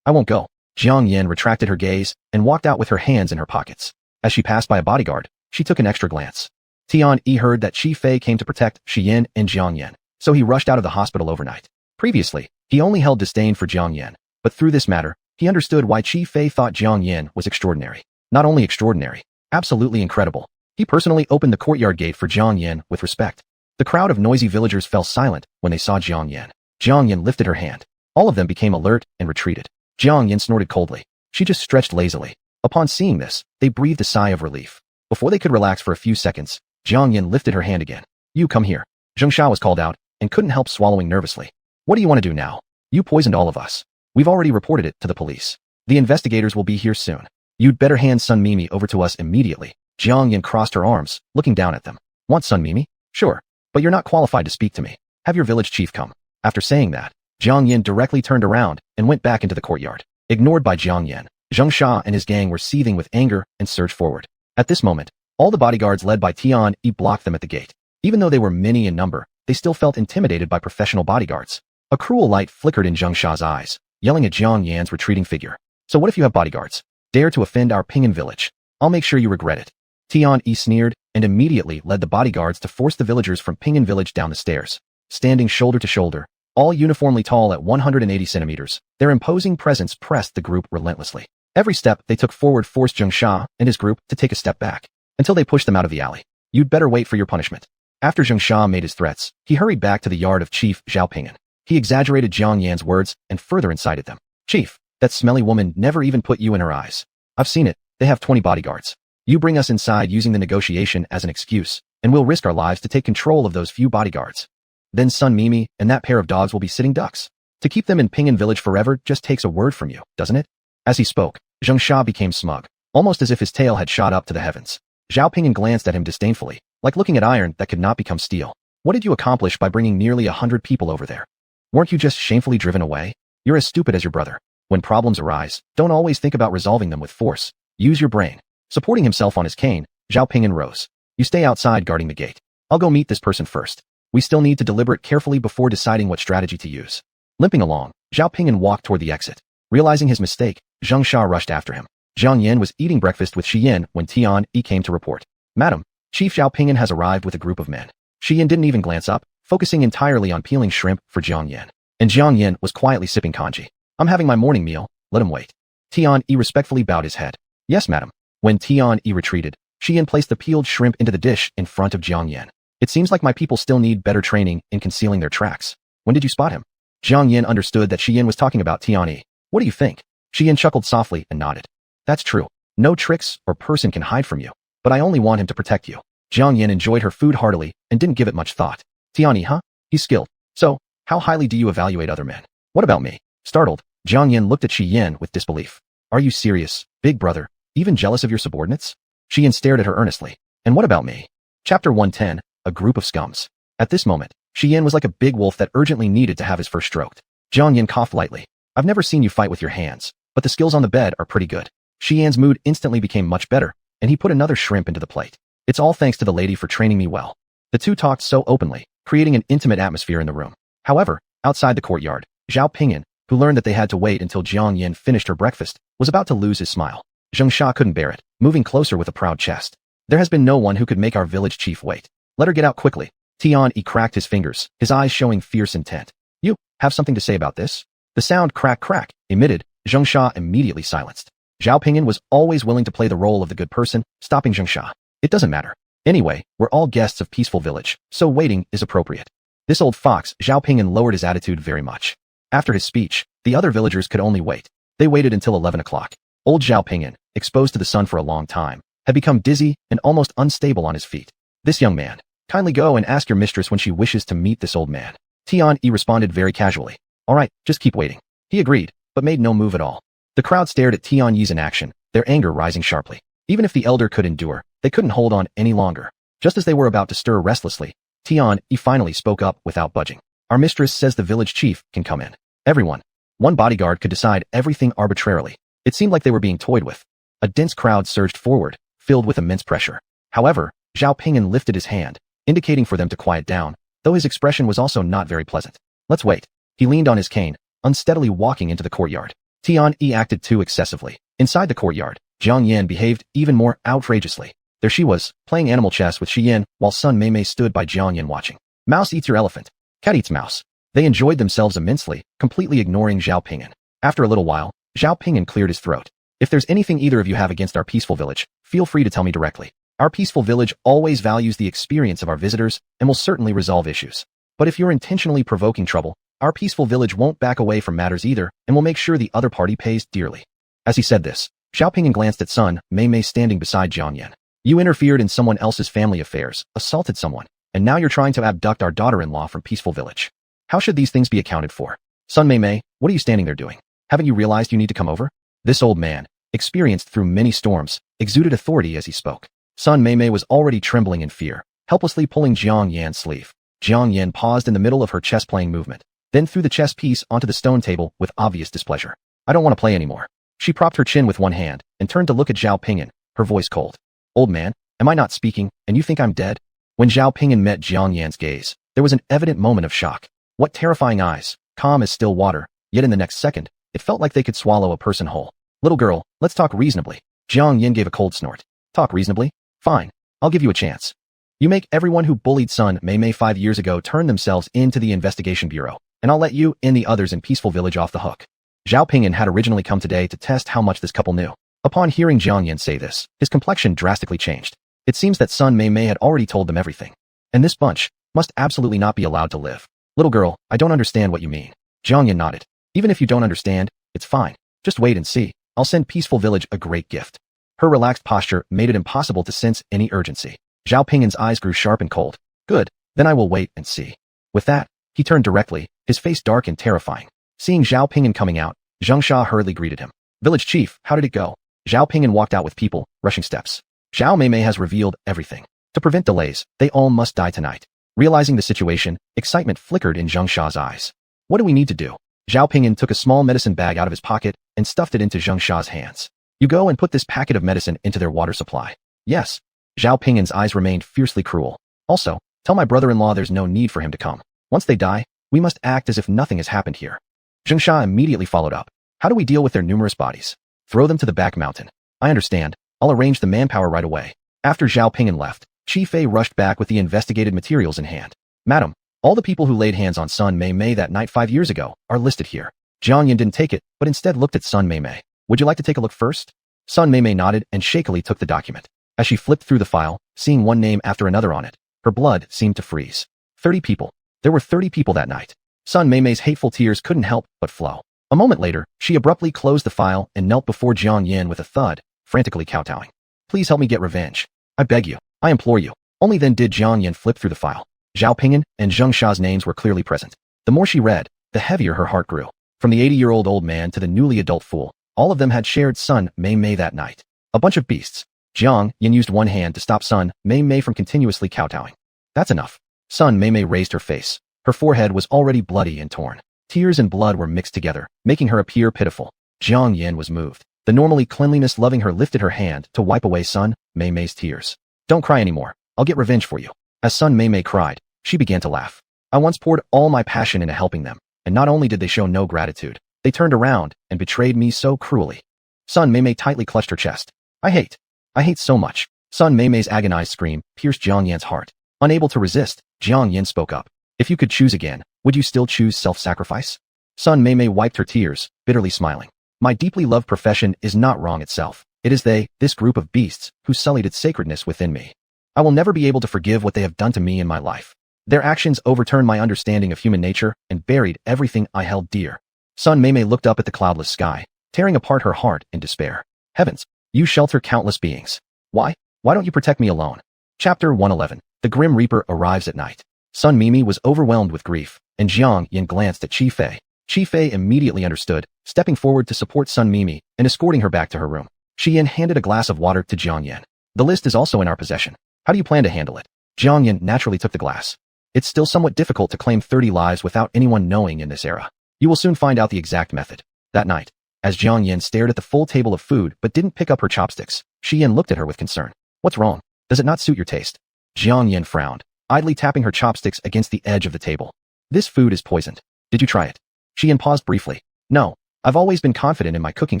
I won't go. Jiang Yan retracted her gaze and walked out with her hands in her pockets. As she passed by a bodyguard, she took an extra glance. Tian Yi heard that Chi Fei came to protect Shi Yan and Jiang Yan, so he rushed out of the hospital overnight. Previously, he only held disdain for Jiang Yan, but through this matter, he understood why Chi Fei thought Jiang Yan was extraordinary. Not only extraordinary, absolutely incredible. He personally opened the courtyard gate for Jiang Yan with respect. The crowd of noisy villagers fell silent when they saw Jiang Yan. Jiang Yan lifted her hand. All of them became alert and retreated. Jiang Yan snorted coldly. She just stretched lazily. Upon seeing this, they breathed a sigh of relief. Before they could relax for a few seconds, Jiang Yan lifted her hand again. You come here. Zheng Sha was called out and couldn't help swallowing nervously. What do you want to do now? You poisoned all of us. We've already reported it to the police. The investigators will be here soon. You'd better hand Sun Mimi over to us immediately. Jiang Yan crossed her arms, looking down at them. Want Sun Mimi? Sure. But you're not qualified to speak to me. Have your village chief come. After saying that, Jiang Yan directly turned around and went back into the courtyard. Ignored by Jiang Yan, Zheng Sha and his gang were seething with anger and surged forward. At this moment, all the bodyguards led by Tian Yi blocked them at the gate. Even though they were many in number, they still felt intimidated by professional bodyguards. A cruel light flickered in Zheng Sha's eyes, yelling at Jiang Yan's retreating figure. So what if you have bodyguards? Dare to offend our Pingan village. I'll make sure you regret it. Tian Yi sneered and immediately led the bodyguards to force the villagers from Pingan village down the stairs. Standing shoulder to shoulder, All uniformly tall at 180 centimeters, their imposing presence pressed the group relentlessly. Every step they took forward forced Zheng Sha and his group to take a step back, until they pushed them out of the alley. You'd better wait for your punishment. After Zheng Sha made his threats, he hurried back to the yard of Chief Zhao Ping'an. He exaggerated Jiang Yan's words and further incited them. Chief, that smelly woman never even put you in her eyes. I've seen it, they have 20 bodyguards. You bring us inside using the negotiation as an excuse, and we'll risk our lives to take control of those few bodyguards. Then Sun Mimi and that pair of dogs will be sitting ducks. To keep them in Ping'an village forever just takes a word from you, doesn't it? As he spoke, Zheng Sha became smug, almost as if his tail had shot up to the heavens. Zhao Ping'an glanced at him disdainfully, like looking at iron that could not become steel. What did you accomplish by bringing nearly 100 people over there? Weren't you just shamefully driven away? You're as stupid as your brother. When problems arise, don't always think about resolving them with force. Use your brain. Supporting himself on his cane, Zhao Ping'an rose. You stay outside guarding the gate. I'll go meet this person first. We still need to deliberate carefully before deciding what strategy to use. Limping along, Zhao Ping'an walked toward the exit. Realizing his mistake, Zheng Sha rushed after him. Jiang Yan was eating breakfast with Shi Yin when Tian Yi came to report. Madam, Chief Zhao Ping'an has arrived with a group of men. Shi Yin didn't even glance up, focusing entirely on peeling shrimp for Jiang Yan. And Jiang Yan was quietly sipping congee. I'm having my morning meal, let him wait. Tian Yi respectfully bowed his head. Yes, madam. When Tian Yi retreated, Shi Yin placed the peeled shrimp into the dish in front of Jiang Yan. It seems like my people still need better training in concealing their tracks. When did you spot him? Jiang Yan understood that Shi Yin was talking about Tian Yi. What do you think? Shi Yin chuckled softly and nodded. That's true. No tricks or person can hide from you. But I only want him to protect you. Jiang Yan enjoyed her food heartily and didn't give it much thought. Tian Yi, huh? He's skilled. So, how highly do you evaluate other men? What about me? Startled, Jiang Yan looked at Shi Yin with disbelief. Are you serious, big brother? Even jealous of your subordinates? Shi Yin stared at her earnestly. And what about me? Chapter 110, A Group of Scums. At this moment, Shi Yin was like a big wolf that urgently needed to have his fur stroked. Jiang Yan coughed lightly. I've never seen you fight with your hands, but the skills on the bed are pretty good. Shi Yan's mood instantly became much better, and he put another shrimp into the plate. It's all thanks to the lady for training me well. The two talked so openly, creating an intimate atmosphere in the room. However, outside the courtyard, Zhao Ping'an, who learned that they had to wait until Jiang Yan finished her breakfast, was about to lose his smile. Zheng Sha couldn't bear it, moving closer with a proud chest. There has been no one who could make our village chief wait. Let her get out quickly. Tian Yi cracked his fingers, his eyes showing fierce intent. You, have something to say about this? The sound crack crack, emitted, Zheng Sha immediately silenced. Zhao Ping'an was always willing to play the role of the good person, stopping Zheng Sha. It doesn't matter. Anyway, we're all guests of Peaceful Village, so waiting is appropriate. This old fox, Zhao Ping'an, lowered his attitude very much. After his speech, the other villagers could only wait. They waited until 11 o'clock. Old Zhao Ping'an, exposed to the sun for a long time, had become dizzy and almost unstable on his feet. This young man, kindly go and ask your mistress when she wishes to meet this old man. Tian Yi responded very casually. All right, just keep waiting. He agreed, but made no move at all. The crowd stared at Tian Yi's inaction, their anger rising sharply. Even if the elder could endure, they couldn't hold on any longer. Just as they were about to stir restlessly, Tian Yi finally spoke up without budging. Our mistress says the village chief can come in. Everyone. One bodyguard could decide everything arbitrarily. It seemed like they were being toyed with. A dense crowd surged forward, filled with immense pressure. However, Zhao Ping'an lifted his hand, indicating for them to quiet down, though his expression was also not very pleasant. Let's wait. He leaned on his cane, unsteadily walking into the courtyard. Tian Yi acted too excessively. Inside the courtyard, Jiang Yan behaved even more outrageously. There she was, playing animal chess with Shi Yin, while Sun Mei stood by Jiang Yan watching. Mouse eats your elephant. Cat eats mouse. They enjoyed themselves immensely, completely ignoring Zhao Ping'an. After a little while, Zhao Ping'an cleared his throat. If there's anything either of you have against our peaceful village, feel free to tell me directly. Our peaceful village always values the experience of our visitors and will certainly resolve issues. But if you're intentionally provoking trouble, our peaceful village won't back away from matters either and will make sure the other party pays dearly. As he said this, Zhao Ping'an glanced at Sun Mei standing beside Jiang Yan. You interfered in someone else's family affairs, assaulted someone, and now you're trying to abduct our daughter-in-law from peaceful village. How should these things be accounted for? Sun Mei, what are you standing there doing? Haven't you realized you need to come over? This old man, experienced through many storms, exuded authority as he spoke. Sun Mei was already trembling in fear, helplessly pulling Jiang Yan's sleeve. Jiang Yan paused in the middle of her chess-playing movement, then threw the chess piece onto the stone table with obvious displeasure. I don't want to play anymore. She propped her chin with one hand and turned to look at Zhao Ping'an, her voice cold. Old man, am I not speaking, and you think I'm dead? When Zhao Ping'an met Jiang Yan's gaze, there was an evident moment of shock. What terrifying eyes, calm as still water, yet in the next second, it felt like they could swallow a person whole. Little girl, let's talk reasonably. Jiang Yan gave a cold snort. Talk reasonably? Fine, I'll give you a chance. You make everyone who bullied Sun Mei 5 years ago turn themselves into the investigation bureau. and I'll let you and the others in Peaceful Village off the hook. Zhao Pingyan had originally come today to test how much this couple knew. Upon hearing Jiang Yan say this, his complexion drastically changed. It seems that Sun Mei Mei had already told them everything. And this bunch must absolutely not be allowed to live. Little girl, I don't understand what you mean. Jiang Yan nodded. Even if you don't understand, it's fine. Just wait and see. I'll send Peaceful Village a great gift. Her relaxed posture made it impossible to sense any urgency. Zhao Pingyan's eyes grew sharp and cold. Good, then I will wait and see. With that, he turned directly, his face dark and terrifying. Seeing Zhao Pingyan coming out, Zheng Sha hurriedly greeted him. Village chief, how did it go? Zhao Pingyan walked out with people, rushing steps. Zhao Meimei has revealed everything. To prevent delays, they all must die tonight. Realizing the situation, excitement flickered in Zheng Sha's eyes. What do we need to do? Zhao Pingyan took a small medicine bag out of his pocket and stuffed it into Zheng Sha's hands. You go and put this packet of medicine into their water supply. Yes. Zhao Pingyan's eyes remained fiercely cruel. Also, tell my brother-in-law there's no need for him to come. Once they die, we must act as if nothing has happened here. Zheng Sha immediately followed up. How do we deal with their numerous bodies? Throw them to the back mountain. I understand. I'll arrange the manpower right away. After Zhao Pingyan left, Qi Fei rushed back with the investigated materials in hand. Madam, all the people who laid hands on Sun Mei Mei that night 5 years ago are listed here. Jiang Yan didn't take it, but instead looked at Sun Mei Mei. Would you like to take a look first? Sun Mei Mei nodded and shakily took the document. As she flipped through the file, seeing one name after another on it, her blood seemed to freeze. 30 people. There were 30 people that night. Sun Mei Mei's hateful tears couldn't help but flow. A moment later, she abruptly closed the file and knelt before Jiang Yan with a thud, frantically kowtowing. Please help me get revenge. I beg you. I implore you. Only then did Jiang Yan flip through the file. Zhao Pingyan and Zheng Sha's names were clearly present. The more she read, the heavier her heart grew. From the 80-year-old old man to the newly adult fool, all of them had shared Sun Mei Mei that night. A bunch of beasts. Jiang Yan used one hand to stop Sun Mei Mei from continuously kowtowing. That's enough. Sun Mei Mei raised her face. Her forehead was already bloody and torn. Tears and blood were mixed together, making her appear pitiful. Jiang Yan was moved. The normally cleanliness-loving her lifted her hand to wipe away Sun Mei Mei's tears. Don't cry anymore. I'll get revenge for you. As Sun Mei Mei cried, she began to laugh. I once poured all my passion into helping them, and not only did they show no gratitude, they turned around and betrayed me so cruelly. Sun Mei Mei tightly clutched her chest. I hate so much. Sun Mei Mei's agonized scream pierced Jiang Yan's heart. Unable to resist, Jiang Yan spoke up. If you could choose again, would you still choose self-sacrifice? Sun Mei Mei wiped her tears, bitterly smiling. My deeply loved profession is not wrong itself. It is this group of beasts, who sullied its sacredness within me. I will never be able to forgive what they have done to me in my life. Their actions overturned my understanding of human nature and buried everything I held dear. Sun Mei Mei looked up at the cloudless sky, tearing apart her heart in despair. Heavens, you shelter countless beings. Why don't you protect me alone? Chapter 111. The Grim Reaper arrives at night. Sun Mimi was overwhelmed with grief, and Jiang Yan glanced at Qi Fei. Qi Fei immediately understood, stepping forward to support Sun Mimi and escorting her back to her room. Qi Yan handed a glass of water to Jiang Yan. The list is also in our possession. How do you plan to handle it? Jiang Yan naturally took the glass. It's still somewhat difficult to claim 30 lives without anyone knowing in this era. You will soon find out the exact method. That night, as Jiang Yan stared at the full table of food but didn't pick up her chopsticks, Qi Yan looked at her with concern. What's wrong? Does it not suit your taste? Jiang Yan frowned, idly tapping her chopsticks against the edge of the table. This food is poisoned. Did you try it? Qi Yan paused briefly. No, I've always been confident in my cooking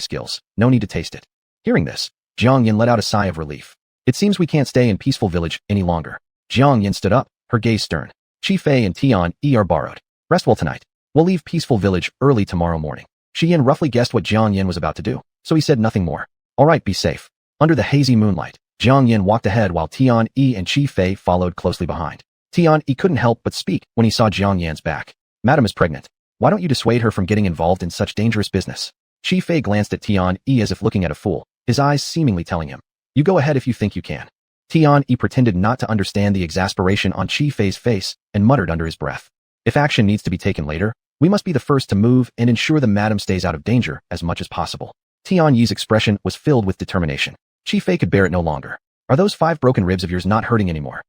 skills. No need to taste it. Hearing this, Jiang Yan let out a sigh of relief. It seems we can't stay in Peaceful Village any longer. Jiang Yan stood up, her gaze stern. Qi Fei and Tian Yi are borrowed. Rest well tonight. We'll leave Peaceful Village early tomorrow morning. Qi Yan roughly guessed what Jiang Yan was about to do, so he said nothing more. All right, be safe. Under the hazy moonlight, Jiang Yan walked ahead while Tian Yi and Qi Fei followed closely behind. Tian Yi couldn't help but speak when he saw Jiang Yan's back. Madam is pregnant. Why don't you dissuade her from getting involved in such dangerous business? Qi Fei glanced at Tian Yi as if looking at a fool, his eyes seemingly telling him, you go ahead if you think you can. Tian Yi pretended not to understand the exasperation on Qi Fei's face and muttered under his breath. If action needs to be taken later, we must be the first to move and ensure the madam stays out of danger as much as possible. Tian Yi's expression was filled with determination. Qi Fei could bear it no longer. Are those 5 broken ribs of yours not hurting anymore?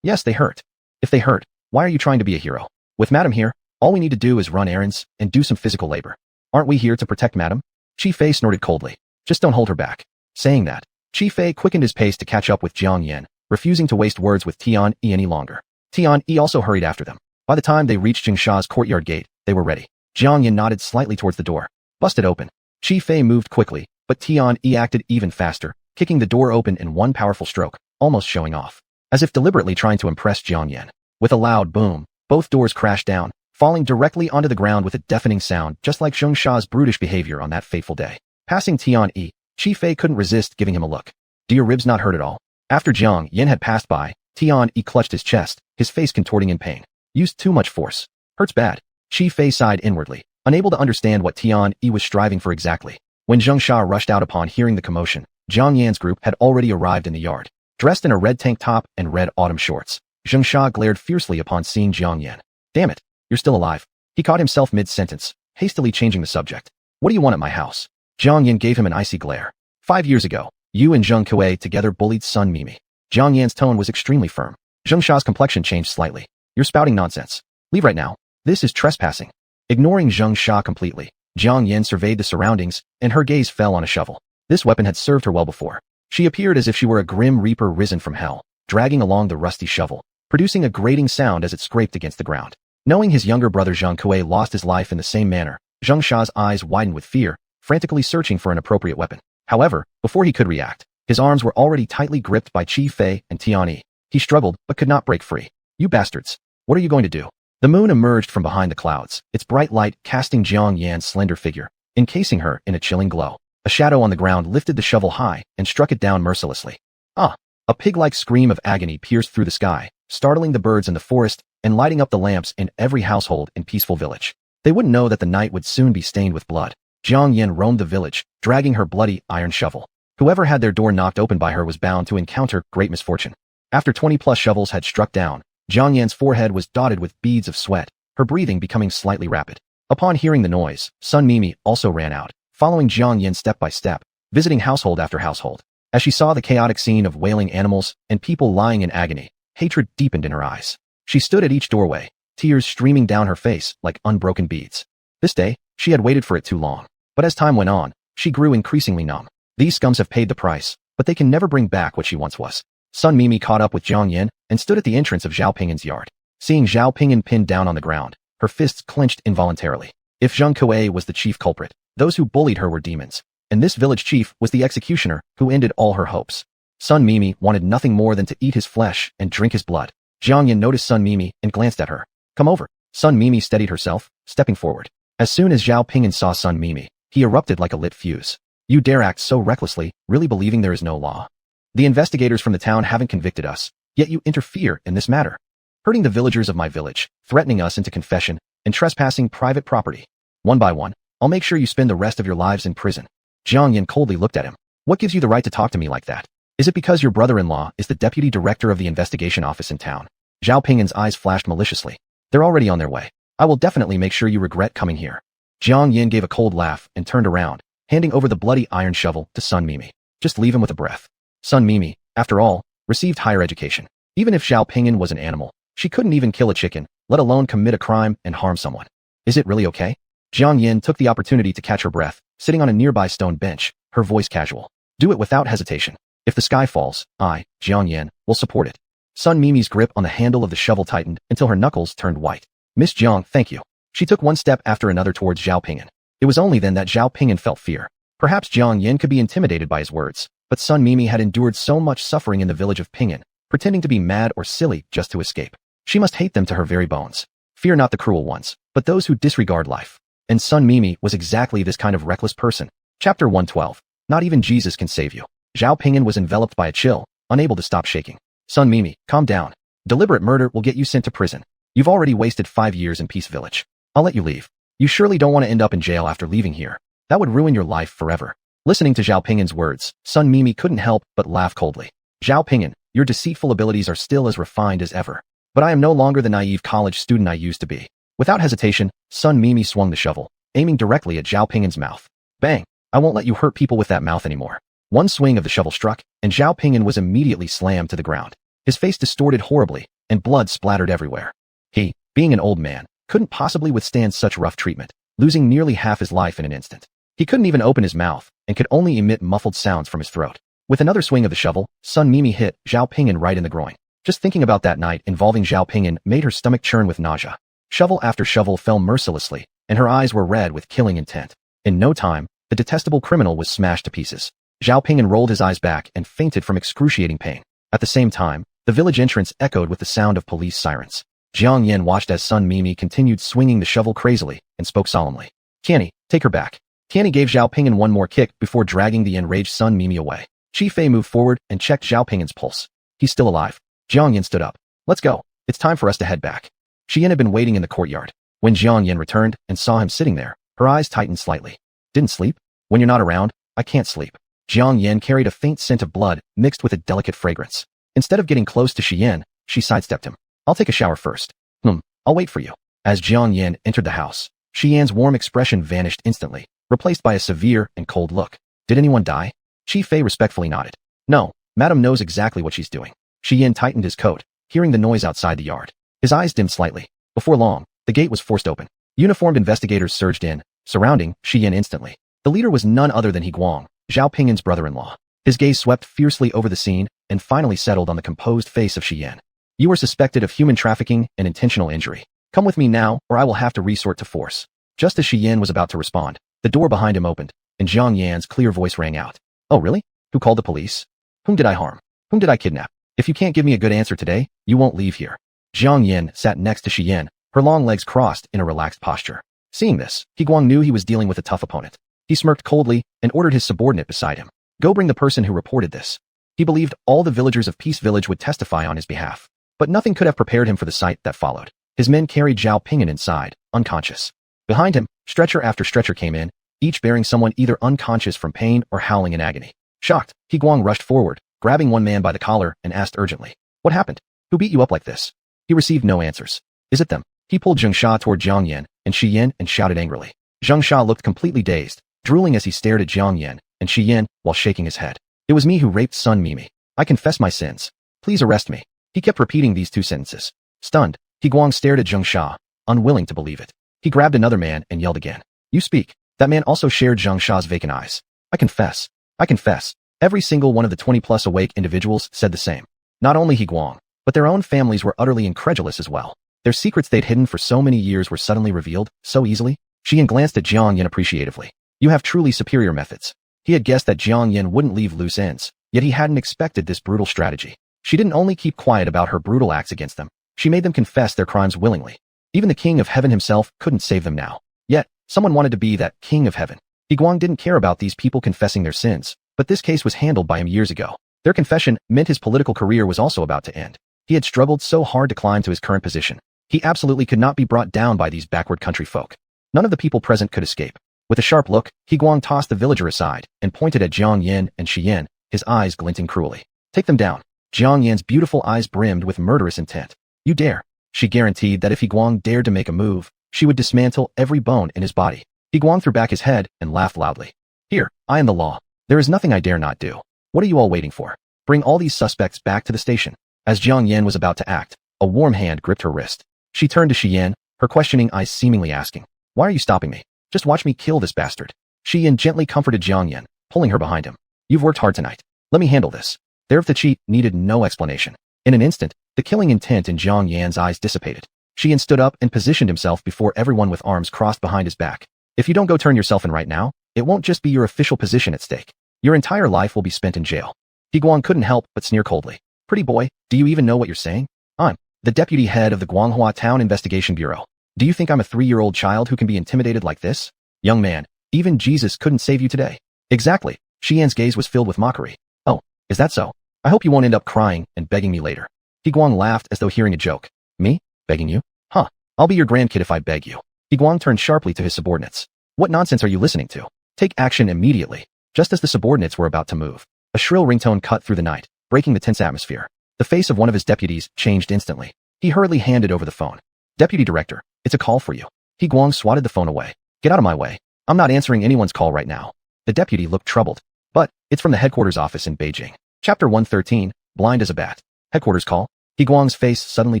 Yes, they hurt. If they hurt, why are you trying to be a hero? With madam here, all we need to do is run errands and do some physical labor. Aren't we here to protect madam? Qi Fei snorted coldly. Just don't hold her back. Saying that, Qi Fei quickened his pace to catch up with Jiang Yan, refusing to waste words with Tian Yi any longer. Tian Yi also hurried after them. By the time they reached Jingsha's courtyard gate, they were ready. Jiang Yan nodded slightly towards the door. Busted open. Qi Fei moved quickly, but Tian Yi acted even faster, kicking the door open in one powerful stroke, almost showing off. As if deliberately trying to impress Jiang Yan. With a loud boom, both doors crashed down, falling directly onto the ground with a deafening sound, just like Zheng Sha's brutish behavior on that fateful day. Passing Tian Yi, Qi Fei couldn't resist giving him a look. Do your ribs not hurt at all? After Jiang Yin had passed by, Tian Yi clutched his chest, his face contorting in pain. Used too much force. Hurts bad. Qi Fei sighed inwardly, unable to understand what Tian Yi was striving for exactly. When Zheng Sha rushed out upon hearing the commotion, Jiang Yan's group had already arrived in the yard. Dressed in a red tank top and red autumn shorts, Zheng Sha glared fiercely upon seeing Jiang Yan. Damn it, you're still alive. He caught himself mid-sentence, hastily changing the subject. What do you want at my house? Jiang Yan gave him an icy glare. 5 years ago, you and Zheng Kuei together bullied Sun Mimi. Jiang Yan's tone was extremely firm. Zheng Sha's complexion changed slightly. You're spouting nonsense. Leave right now. This is trespassing. Ignoring Zheng Sha completely, Jiang Yan surveyed the surroundings, and her gaze fell on a shovel. This weapon had served her well before. She appeared as if she were a grim reaper risen from hell, dragging along the rusty shovel, producing a grating sound as it scraped against the ground. Knowing his younger brother Zheng Kuei lost his life in the same manner, Zheng Sha's eyes widened with fear, frantically searching for an appropriate weapon. However, before he could react, his arms were already tightly gripped by Qi Fei and Tian Yi. He struggled, but could not break free. You bastards! What are you going to do? The moon emerged from behind the clouds, its bright light casting Jiang Yan's slender figure, encasing her in a chilling glow. A shadow on the ground lifted the shovel high and struck it down mercilessly. Ah! A pig-like scream of agony pierced through the sky, startling the birds in the forest and lighting up the lamps in every household in peaceful village. They wouldn't know that the night would soon be stained with blood. Jiang Yan roamed the village, dragging her bloody iron shovel. Whoever had their door knocked open by her was bound to encounter great misfortune. After 20+ shovels had struck down, Jiang Yan's forehead was dotted with beads of sweat, her breathing becoming slightly rapid. Upon hearing the noise, Sun Mimi also ran out, following Jiang Yan step by step, visiting household after household. As she saw the chaotic scene of wailing animals and people lying in agony, hatred deepened in her eyes. She stood at each doorway, tears streaming down her face like unbroken beads. This day, she had waited for it too long. But as time went on, she grew increasingly numb. These scums have paid the price, but they can never bring back what she once was. Sun Mimi caught up with Jiang Yan and stood at the entrance of Zhao Ping'an's yard. Seeing Zhao Ping'an pinned down on the ground, her fists clenched involuntarily. If Zheng Kuei was the chief culprit, those who bullied her were demons, and this village chief was the executioner who ended all her hopes. Sun Mimi wanted nothing more than to eat his flesh and drink his blood. Jiang Yan noticed Sun Mimi and glanced at her. Come over. Sun Mimi steadied herself, stepping forward. As soon as Zhao Ping'an saw Sun Mimi, he erupted like a lit fuse. You dare act so recklessly, really believing there is no law. The investigators from the town haven't convicted us, yet you interfere in this matter, hurting the villagers of my village, threatening us into confession, and trespassing private property. One by one, I'll make sure you spend the rest of your lives in prison. Jiang Yan coldly looked at him. What gives you the right to talk to me like that? Is it because your brother-in-law is the deputy director of the investigation office in town? Zhao Ping'an's eyes flashed maliciously. They're already on their way. I will definitely make sure you regret coming here. Jiang Yan gave a cold laugh and turned around, handing over the bloody iron shovel to Sun Mimi. Just leave him with a breath. Sun Mimi, after all, received higher education. Even if Zhao Ping'an was an animal, she couldn't even kill a chicken, let alone commit a crime and harm someone. Is it really okay? Jiang Yan took the opportunity to catch her breath, sitting on a nearby stone bench, her voice casual. Do it without hesitation. If the sky falls, I, Jiang Yan, will support it. Sun Mimi's grip on the handle of the shovel tightened until her knuckles turned white. Miss Jiang, thank you. She took one step after another towards Zhao Ping'an. It was only then that Zhao Ping'an felt fear. Perhaps Jiang Yan could be intimidated by his words, but Sun Mimi had endured so much suffering in the village of Ping'an, pretending to be mad or silly just to escape. She must hate them to her very bones. Fear not the cruel ones, but those who disregard life. And Sun Mimi was exactly this kind of reckless person. Chapter 112. Not even Jesus can save you. Zhao Ping'an was enveloped by a chill, unable to stop shaking. Sun Mimi, calm down. Deliberate murder will get you sent to prison. You've already wasted 5 years in Peace Village. I'll let you leave. You surely don't want to end up in jail after leaving here. That would ruin your life forever. Listening to Zhao Ping'an's words, Sun Mimi couldn't help but laugh coldly. Zhao Ping'an, your deceitful abilities are still as refined as ever. But I am no longer the naive college student I used to be. Without hesitation, Sun Mimi swung the shovel, aiming directly at Zhao Ping'an's mouth. Bang! I won't let you hurt people with that mouth anymore. One swing of the shovel struck, and Zhao Ping'an was immediately slammed to the ground. His face distorted horribly, and blood splattered everywhere. He, being an old man, couldn't possibly withstand such rough treatment, losing nearly half his life in an instant. He couldn't even open his mouth, and could only emit muffled sounds from his throat. With another swing of the shovel, Sun Mimi hit Zhao Ping'an right in the groin. Just thinking about that night involving Zhao Ping'an made her stomach churn with nausea. Shovel after shovel fell mercilessly, and her eyes were red with killing intent. In no time, the detestable criminal was smashed to pieces. Zhao Ping'an rolled his eyes back and fainted from excruciating pain. At the same time, the village entrance echoed with the sound of police sirens. Jiang Yan watched as Sun Mimi continued swinging the shovel crazily and spoke solemnly. Tianyi, take her back. Tianyi gave Zhao Ping'an one more kick before dragging the enraged Sun Mimi away. Qi Fei moved forward and checked Zhao Ping'an's pulse. He's still alive. Jiang Yan stood up. Let's go. It's time for us to head back. Xian had been waiting in the courtyard. When Jiang Yan returned and saw him sitting there, her eyes tightened slightly. Didn't sleep? When you're not around, I can't sleep. Jiang Yan carried a faint scent of blood mixed with a delicate fragrance. Instead of getting close to Xian, she sidestepped him. I'll take a shower first. I'll wait for you. As Jiang Yan entered the house, Xian's warm expression vanished instantly, replaced by a severe and cold look. Did anyone die? Qi Fei respectfully nodded. No, Madam knows exactly what she's doing. Xian tightened his coat, hearing the noise outside the yard. His eyes dimmed slightly. Before long, the gate was forced open. Uniformed investigators surged in, surrounding Xian instantly. The leader was none other than He Guang, Zhao Ping'an's brother-in-law. His gaze swept fiercely over the scene and finally settled on the composed face of Xian. You are suspected of human trafficking and intentional injury. Come with me now, or I will have to resort to force. Just as Xian was about to respond, the door behind him opened, and Jiang Yan's clear voice rang out. Oh really? Who called the police? Whom did I harm? Whom did I kidnap? If you can't give me a good answer today, you won't leave here. Jiang Yan sat next to Xian, her long legs crossed in a relaxed posture. Seeing this, He Guang knew he was dealing with a tough opponent. He smirked coldly and ordered his subordinate beside him. Go bring the person who reported this. He believed all the villagers of Peace Village would testify on his behalf. But nothing could have prepared him for the sight that followed. His men carried Zhao Ping'an inside, unconscious. Behind him, stretcher after stretcher came in, each bearing someone either unconscious from pain or howling in agony. Shocked, He Guang rushed forward, grabbing one man by the collar and asked urgently, What happened? Who beat you up like this? He received no answers. Is it them? He pulled Zheng Sha toward Jiang Yan and Xian and shouted angrily. Zheng Sha looked completely dazed, drooling as he stared at Jiang Yan and Xian while shaking his head. It was me who raped Sun Mimi. I confess my sins. Please arrest me. He kept repeating these two sentences. Stunned, He Guang stared at Zheng Sha, unwilling to believe it. He grabbed another man and yelled again. You speak. That man also shared Zheng Sha's vacant eyes. I confess. I confess. Every single one of the 20-plus awake individuals said the same. Not only He Guang, but their own families were utterly incredulous as well. Their secrets they'd hidden for so many years were suddenly revealed, so easily. Xian glanced at Jiang Yan appreciatively. You have truly superior methods. He had guessed that Jiang Yan wouldn't leave loose ends, yet he hadn't expected this brutal strategy. She didn't only keep quiet about her brutal acts against them, she made them confess their crimes willingly. Even the King of Heaven himself couldn't save them now. Yet, someone wanted to be that King of Heaven. He Guang didn't care about these people confessing their sins, but this case was handled by him years ago. Their confession meant his political career was also about to end. He had struggled so hard to climb to his current position. He absolutely could not be brought down by these backward country folk. None of the people present could escape. With a sharp look, He Guang tossed the villager aside and pointed at Jiang Yan and Xian, his eyes glinting cruelly. Take them down. Jiang Yan's beautiful eyes brimmed with murderous intent. You dare. She guaranteed that if He Guang dared to make a move, she would dismantle every bone in his body. He Guang threw back his head and laughed loudly. Here, I am the law. There is nothing I dare not do. What are you all waiting for? Bring all these suspects back to the station. As Jiang Yan was about to act, a warm hand gripped her wrist. She turned to Xian, her questioning eyes seemingly asking, Why are you stopping me? Just watch me kill this bastard. Xian gently comforted Jiang Yan, pulling her behind him. You've worked hard tonight. Let me handle this. There the cheat needed no explanation. In an instant, the killing intent in Jiang Yan's eyes dissipated. Xian stood up and positioned himself before everyone with arms crossed behind his back. If you don't go turn yourself in right now, it won't just be your official position at stake. Your entire life will be spent in jail. He Guang couldn't help but sneer coldly. Pretty boy, do you even know what you're saying? I'm the deputy head of the Guanghua Town Investigation Bureau. Do you think I'm a 3-year-old child who can be intimidated like this? Young man, even Jesus couldn't save you today. Exactly. Xian's gaze was filled with mockery. Oh, is that so? I hope you won't end up crying and begging me later. He Guang laughed as though hearing a joke. Me? Begging you? Huh. I'll be your grandkid if I beg you. He Guang turned sharply to his subordinates. What nonsense are you listening to? Take action immediately. Just as the subordinates were about to move, a shrill ringtone cut through the night, breaking the tense atmosphere. The face of one of his deputies changed instantly. He hurriedly handed over the phone. Deputy Director, it's a call for you. He Guang swatted the phone away. Get out of my way. I'm not answering anyone's call right now. The deputy looked troubled. But, it's from the headquarters office in Beijing. Chapter 113, Blind as a Bat. Headquarters call? He Guang's face suddenly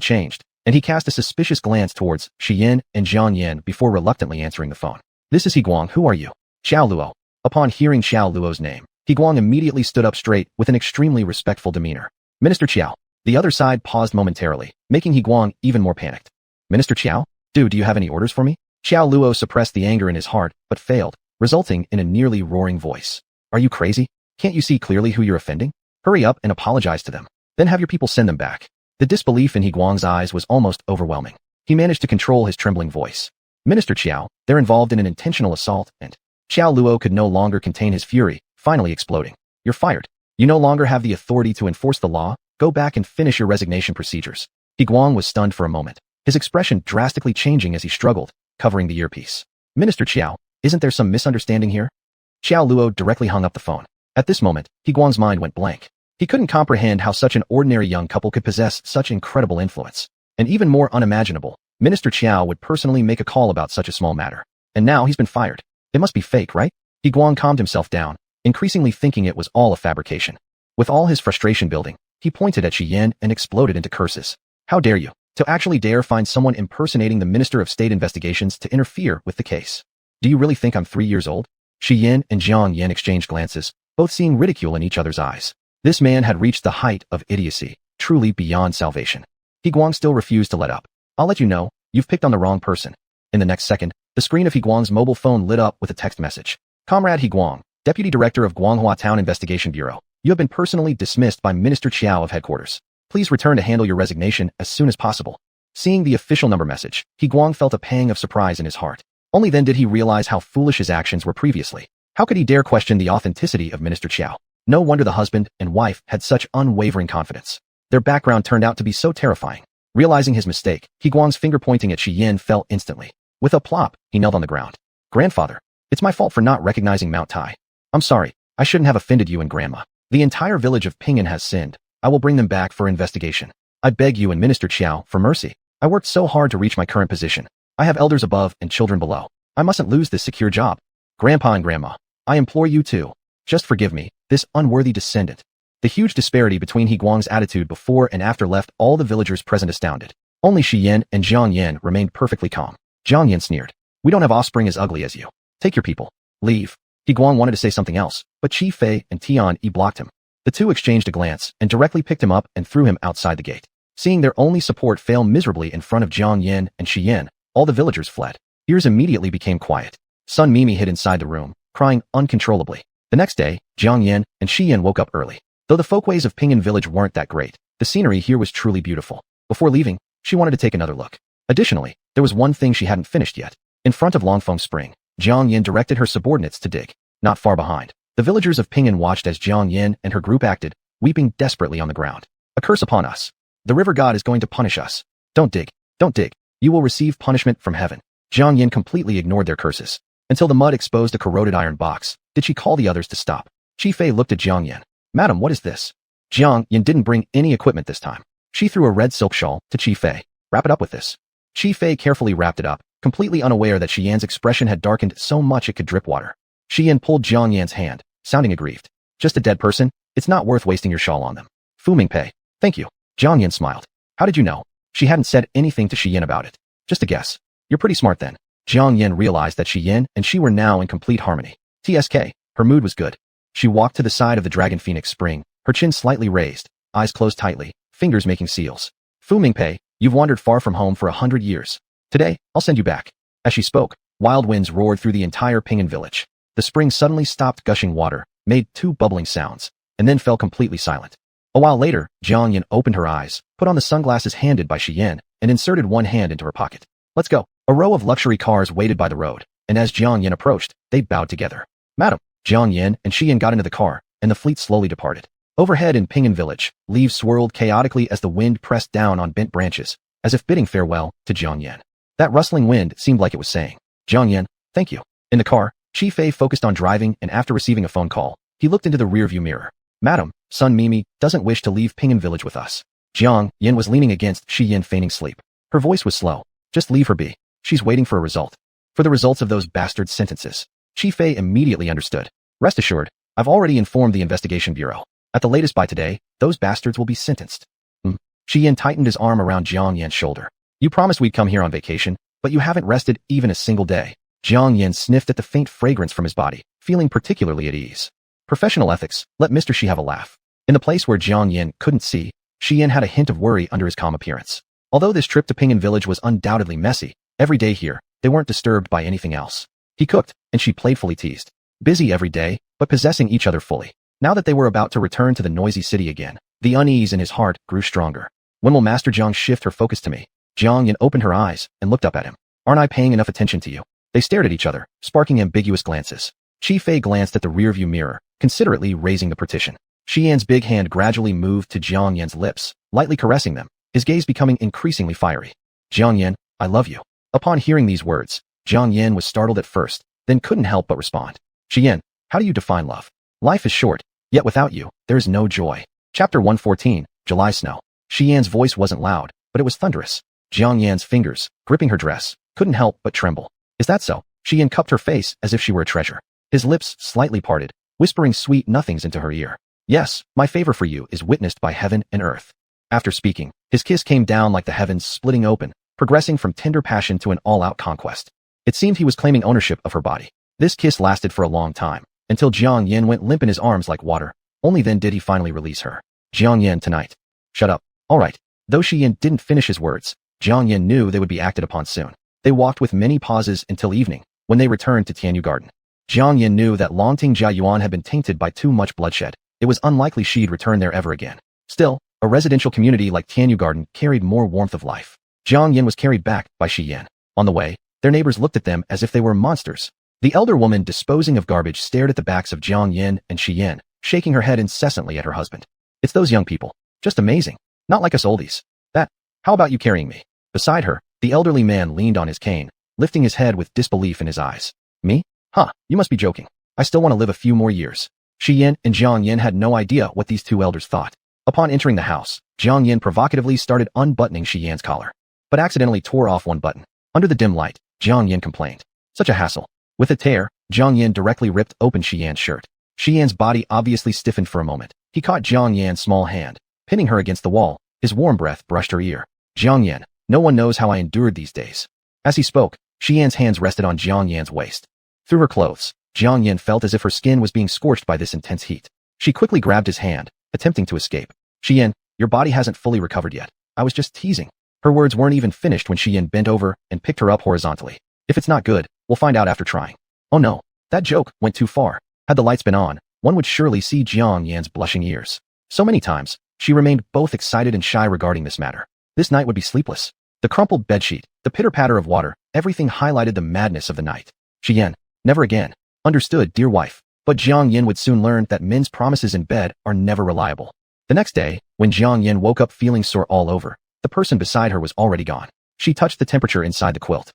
changed, and he cast a suspicious glance towards Xian and Jiang Yan before reluctantly answering the phone. This is He Guang, who are you? Xiao Luo. Upon hearing Xiao Luo's name, He Guang immediately stood up straight with an extremely respectful demeanor. Minister Qiao. The other side paused momentarily, making He Guang even more panicked. Minister Qiao? Do you have any orders for me? Xiao Luo suppressed the anger in his heart, but failed, resulting in a nearly roaring voice. Are you crazy? Can't you see clearly who you're offending? Hurry up and apologize to them. Then have your people send them back. The disbelief in He Guang's eyes was almost overwhelming. He managed to control his trembling voice. Minister Qiao, they're involved in an intentional assault, and Qiao Luo could no longer contain his fury, finally exploding. You're fired. You no longer have the authority to enforce the law. Go back and finish your resignation procedures. He Guang was stunned for a moment, his expression drastically changing as he struggled, covering the earpiece. Minister Qiao, isn't there some misunderstanding here? Qiao Luo directly hung up the phone. At this moment, He Guang's mind went blank. He couldn't comprehend how such an ordinary young couple could possess such incredible influence. And even more unimaginable, Minister Qiao would personally make a call about such a small matter. And now he's been fired. It must be fake, right? He Guang calmed himself down, increasingly thinking it was all a fabrication. With all his frustration building, he pointed at Shi Yan and exploded into curses. How dare you, to actually dare find someone impersonating the Minister of State Investigations to interfere with the case. Do you really think I'm 3 years old? Shi Yan and Jiang Yan exchanged glances, both seeing ridicule in each other's eyes. This man had reached the height of idiocy, truly beyond salvation. He Guang still refused to let up. I'll let you know, you've picked on the wrong person. In the next second, the screen of He Guang's mobile phone lit up with a text message. Comrade He Guang, Deputy Director of Guanghua Town Investigation Bureau, you have been personally dismissed by Minister Qiao of Headquarters. Please return to handle your resignation as soon as possible. Seeing the official number message, He Guang felt a pang of surprise in his heart. Only then did he realize how foolish his actions were previously. How could he dare question the authenticity of Minister Qiao? No wonder the husband and wife had such unwavering confidence. Their background turned out to be so terrifying. Realizing his mistake, He Guang's finger pointing at Shi Yan fell instantly. With a plop, he knelt on the ground. Grandfather, it's my fault for not recognizing Mount Tai. I'm sorry, I shouldn't have offended you and Grandma. The entire village of Pingan has sinned. I will bring them back for investigation. I beg you and Minister Qiao for mercy. I worked so hard to reach my current position. I have elders above and children below. I mustn't lose this secure job. Grandpa and Grandma, I implore you to just forgive me, this unworthy descendant. The huge disparity between He Guang's attitude before and after left all the villagers present astounded. Only Shi Yan and Jiang Yan remained perfectly calm. Jiang Yan sneered. We don't have offspring as ugly as you. Take your people. Leave. He Guang wanted to say something else, but Qi Fei and Tian Yi blocked him. The two exchanged a glance and directly picked him up and threw him outside the gate. Seeing their only support fail miserably in front of Jiang Yan and Shi Yan, all the villagers fled. Ears immediately became quiet. Sun Mimi hid inside the room, crying uncontrollably. The next day, Jiang Yan and Shi Yan woke up early. Though the folkways of Pingan village weren't that great, the scenery here was truly beautiful. Before leaving, she wanted to take another look. Additionally, there was one thing she hadn't finished yet. In front of Longfeng Spring, Jiang Yan directed her subordinates to dig. Not far behind, the villagers of Pingan watched as Jiang Yan and her group acted, weeping desperately on the ground. A curse upon us. The river god is going to punish us. Don't dig. Don't dig. You will receive punishment from heaven. Jiang Yan completely ignored their curses. Until the mud exposed a corroded iron box, did she call the others to stop. Qi Fei looked at Jiang Yan. Madam, what is this? Jiang Yan didn't bring any equipment this time. She threw a red silk shawl to Qi Fei. Wrap it up with this. Qi Fei carefully wrapped it up, completely unaware that Shi Yan's expression had darkened so much it could drip water. Shi Yan pulled Jiang Yan's hand, sounding aggrieved. Just a dead person? It's not worth wasting your shawl on them. Fu Mingpei. Thank you. Jiang Yan smiled. How did you know? She hadn't said anything to Shi Yan about it. Just a guess. You're pretty smart then. Jiang Yan realized that Shi Yan and she were now in complete harmony. TSK. Her mood was good. She walked to the side of the Dragon Phoenix Spring, her chin slightly raised, eyes closed tightly, fingers making seals. Fu Mingpei, you've wandered far from home for 100 years. Today, I'll send you back. As she spoke, wild winds roared through the entire Pingan village. The spring suddenly stopped gushing water, made 2 bubbling sounds, and then fell completely silent. A while later, Jiang Yan opened her eyes, put on the sunglasses handed by Shi Yan, and inserted one hand into her pocket. Let's go. A row of luxury cars waited by the road, and as Jiang Yan approached, they bowed together. Madam, Jiang Yan and Shi Yan got into the car, and the fleet slowly departed. Overhead in Pingan village, leaves swirled chaotically as the wind pressed down on bent branches, as if bidding farewell to Jiang Yan. That rustling wind seemed like it was saying, Jiang Yan, thank you. In the car, Qi Fei focused on driving, and after receiving a phone call, he looked into the rearview mirror. Madam, Sun Mimi doesn't wish to leave Pingan village with us. Jiang Yan was leaning against Shi Yan, feigning sleep. Her voice was slow. Just leave her be. She's waiting for a result. For the results of those bastard sentences. Qi Fei immediately understood. Rest assured, I've already informed the investigation bureau. At the latest by today, those bastards will be sentenced. Shi Yan tightened his arm around Jiang Yan's shoulder. You promised we'd come here on vacation, but you haven't rested even a single day. Jiang Yan sniffed at the faint fragrance from his body, feeling particularly at ease. Professional ethics, let Mr. Shi have a laugh. In the place where Jiang Yan couldn't see, Shi Yan had a hint of worry under his calm appearance. Although this trip to Pingan village was undoubtedly messy, every day here, they weren't disturbed by anything else. He cooked, and she playfully teased. Busy every day, but possessing each other fully. Now that they were about to return to the noisy city again, the unease in his heart grew stronger. When will Master Jiang shift her focus to me? Jiang Yan opened her eyes and looked up at him. Aren't I paying enough attention to you? They stared at each other, sparking ambiguous glances. Qi Fei glanced at the rearview mirror, considerately raising the partition. Shi Yan's big hand gradually moved to Jiang Yan's lips, lightly caressing them, his gaze becoming increasingly fiery. Jiang Yan, I love you. Upon hearing these words, Jiang Yan was startled at first, then couldn't help but respond. Shi Yan, how do you define love? Life is short, yet without you, there is no joy. Chapter 114, July Snow. Shi Yan's voice wasn't loud, but it was thunderous. Jiang Yan's fingers, gripping her dress, couldn't help but tremble. Is that so? Shi Yan cupped her face as if she were a treasure. His lips slightly parted, whispering sweet nothings into her ear. Yes, my favor for you is witnessed by heaven and earth. After speaking, his kiss came down like the heavens splitting open, progressing from tender passion to an all-out conquest. It seemed he was claiming ownership of her body. This kiss lasted for a long time, until Jiang Yan went limp in his arms like water. Only then did he finally release her. Jiang Yan tonight. Shut up. All right. Though Shi Yan didn't finish his words, Jiang Yan knew they would be acted upon soon. They walked with many pauses until evening, when they returned to Tianyu Garden. Jiang Yan knew that Longting Jiayuan had been tainted by too much bloodshed. It was unlikely she'd return there ever again. Still, a residential community like Tianyu Garden carried more warmth of life. Jiang Yan was carried back by Shi Yan. On the way, their neighbors looked at them as if they were monsters. The elder woman disposing of garbage stared at the backs of Jiang Yan and Shi Yan, shaking her head incessantly at her husband. It's those young people. Just amazing. Not like us oldies. How about you carrying me? Beside her, the elderly man leaned on his cane, lifting his head with disbelief in his eyes. Me? Huh, you must be joking. I still want to live a few more years. Shi Yan and Jiang Yan had no idea what these two elders thought. Upon entering the house, Jiang Yan provocatively started unbuttoning Shi Yan's collar, but accidentally tore off one button. Under the dim light, Jiang Yan complained. Such a hassle. With a tear, Jiang Yan directly ripped open Shi Yan's shirt. Shi Yan's body obviously stiffened for a moment. He caught Jiang Yan's small hand, pinning her against the wall. His warm breath brushed her ear. Jiang Yan, no one knows how I endured these days. As he spoke, Shi Yan's hands rested on Jiang Yan's waist. Through her clothes, Jiang Yan felt as if her skin was being scorched by this intense heat. She quickly grabbed his hand, attempting to escape. Shi Yan, your body hasn't fully recovered yet. I was just teasing. Her words weren't even finished when Shi Yan bent over and picked her up horizontally. If it's not good, we'll find out after trying. Oh no, that joke went too far. Had the lights been on, one would surely see Jiang Yan's blushing ears. So many times, she remained both excited and shy regarding this matter. This night would be sleepless. The crumpled bedsheet, the pitter-patter of water, everything highlighted the madness of the night. Shi Yan, never again. Understood, dear wife. But Jiang Yan would soon learn that men's promises in bed are never reliable. The next day, when Jiang Yan woke up feeling sore all over, the person beside her was already gone. She touched the temperature inside the quilt.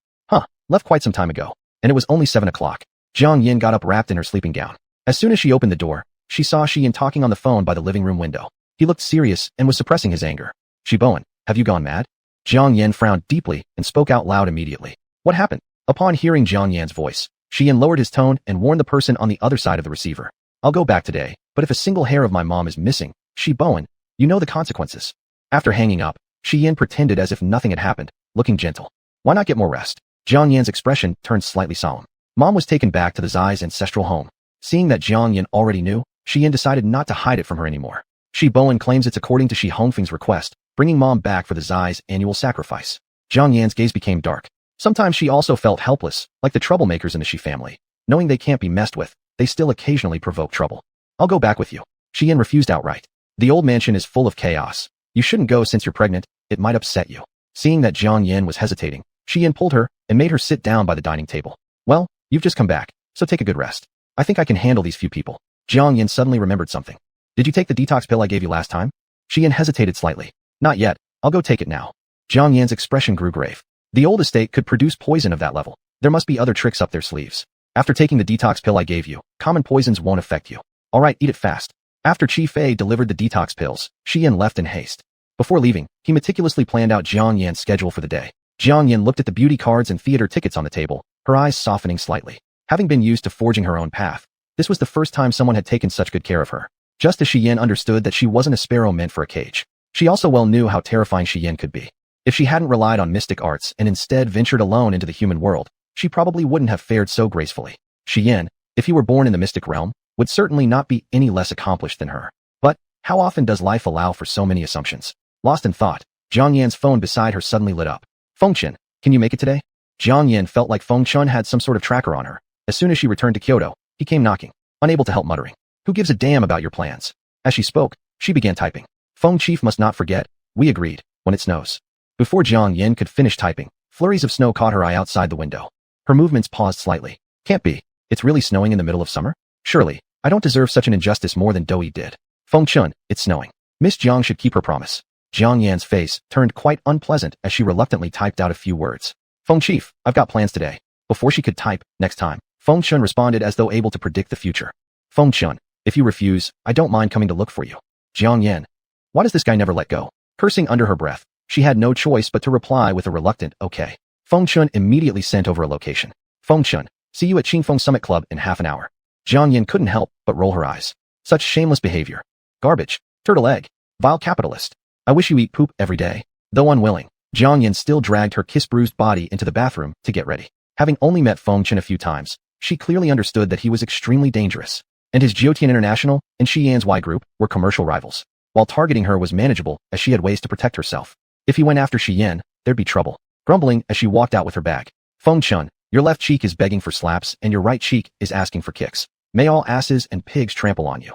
Left quite some time ago. And it was only 7 o'clock. Jiang Yan got up wrapped in her sleeping gown. As soon as she opened the door, she saw Shi Yan talking on the phone by the living room window. He looked serious and was suppressing his anger. Shi Bowen, have you gone mad? Jiang Yan frowned deeply and spoke out loud immediately. What happened? Upon hearing Jiang Yan's voice, Shi Yan lowered his tone and warned the person on the other side of the receiver. I'll go back today, but if a single hair of my mom is missing, Shi Bowen, you know the consequences. After hanging up, Shi Yan pretended as if nothing had happened, looking gentle. Why not get more rest? Jiang Yan's expression turned slightly solemn. Mom was taken back to the Zai's ancestral home. Seeing that Jiang Yan already knew, Shi Yan decided not to hide it from her anymore. Shi Bowen claims it's according to Shi Hongfeng's request, bringing Mom back for the Zai's annual sacrifice. Jiang Yan's gaze became dark. Sometimes she also felt helpless, like the troublemakers in the Shi family. Knowing they can't be messed with, they still occasionally provoke trouble. I'll go back with you. Shi Yan refused outright. The old mansion is full of chaos. You shouldn't go since you're pregnant, it might upset you. Seeing that Jiang Yan was hesitating, Shi Yan pulled her and made her sit down by the dining table. Well, you've just come back, so take a good rest. I think I can handle these few people. Jiang Yan suddenly remembered something. Did you take the detox pill I gave you last time? Shi Yan hesitated slightly. Not yet, I'll go take it now. Jiang Yan's expression grew grave. The old estate could produce poison of that level. There must be other tricks up their sleeves. After taking the detox pill I gave you, common poisons won't affect you. Alright, eat it fast. After Qi Fei delivered the detox pills, Shi Yan left in haste. Before leaving, he meticulously planned out Jiang Yan's schedule for the day. Jiang Yan looked at the beauty cards and theater tickets on the table, her eyes softening slightly. Having been used to forging her own path, this was the first time someone had taken such good care of her. Just as Shi Yan understood that she wasn't a sparrow meant for a cage, she also well knew how terrifying Shi Yan could be. If she hadn't relied on mystic arts and instead ventured alone into the human world, she probably wouldn't have fared so gracefully. Shi Yan, if he were born in the mystic realm, would certainly not be any less accomplished than her. But, how often does life allow for so many assumptions? Lost in thought, Jiang Yan's phone beside her suddenly lit up. Fengchen, can you make it today? Jiang Yan felt like Fengchen had some sort of tracker on her. As soon as she returned to Kyoto, he came knocking, unable to help muttering. Who gives a damn about your plans? As she spoke, she began typing. Feng Chief must not forget. We agreed. when it snows. Before Jiang Yin could finish typing, flurries of snow caught her eye outside the window. Her movements paused slightly. Can't be. It's really snowing in the middle of summer? Surely, I don't deserve such an injustice more than Doi did. Feng Chun, it's snowing. Miss Jiang should keep her promise. Jiang Yan's face turned quite unpleasant as she reluctantly typed out a few words. Feng Chief, I've got plans today. Before she could type, next time, Feng Chun responded as though able to predict the future. Feng Chun, if you refuse, I don't mind coming to look for you. Jiang Yan. Why does this guy never let go? Cursing under her breath, she had no choice but to reply with a reluctant, okay. Feng Chun immediately sent over a location. Feng Chun, see you at Qingfeng Summit Club in half an hour. Jiang Yin couldn't help but roll her eyes. Such shameless behavior. Garbage. Turtle egg. Vile capitalist. I wish you eat poop every day. Though unwilling, Jiang Yin still dragged her kiss-bruised body into the bathroom to get ready. Having only met Feng Chun a few times, she clearly understood that he was extremely dangerous. And his Jiutian International and Shi Yan's Y Group were commercial rivals, while targeting her was manageable as she had ways to protect herself. If he went after Shi Yan, there'd be trouble. Grumbling as she walked out with her bag. Feng Chun, your left cheek is begging for slaps and your right cheek is asking for kicks. May all asses and pigs trample on you.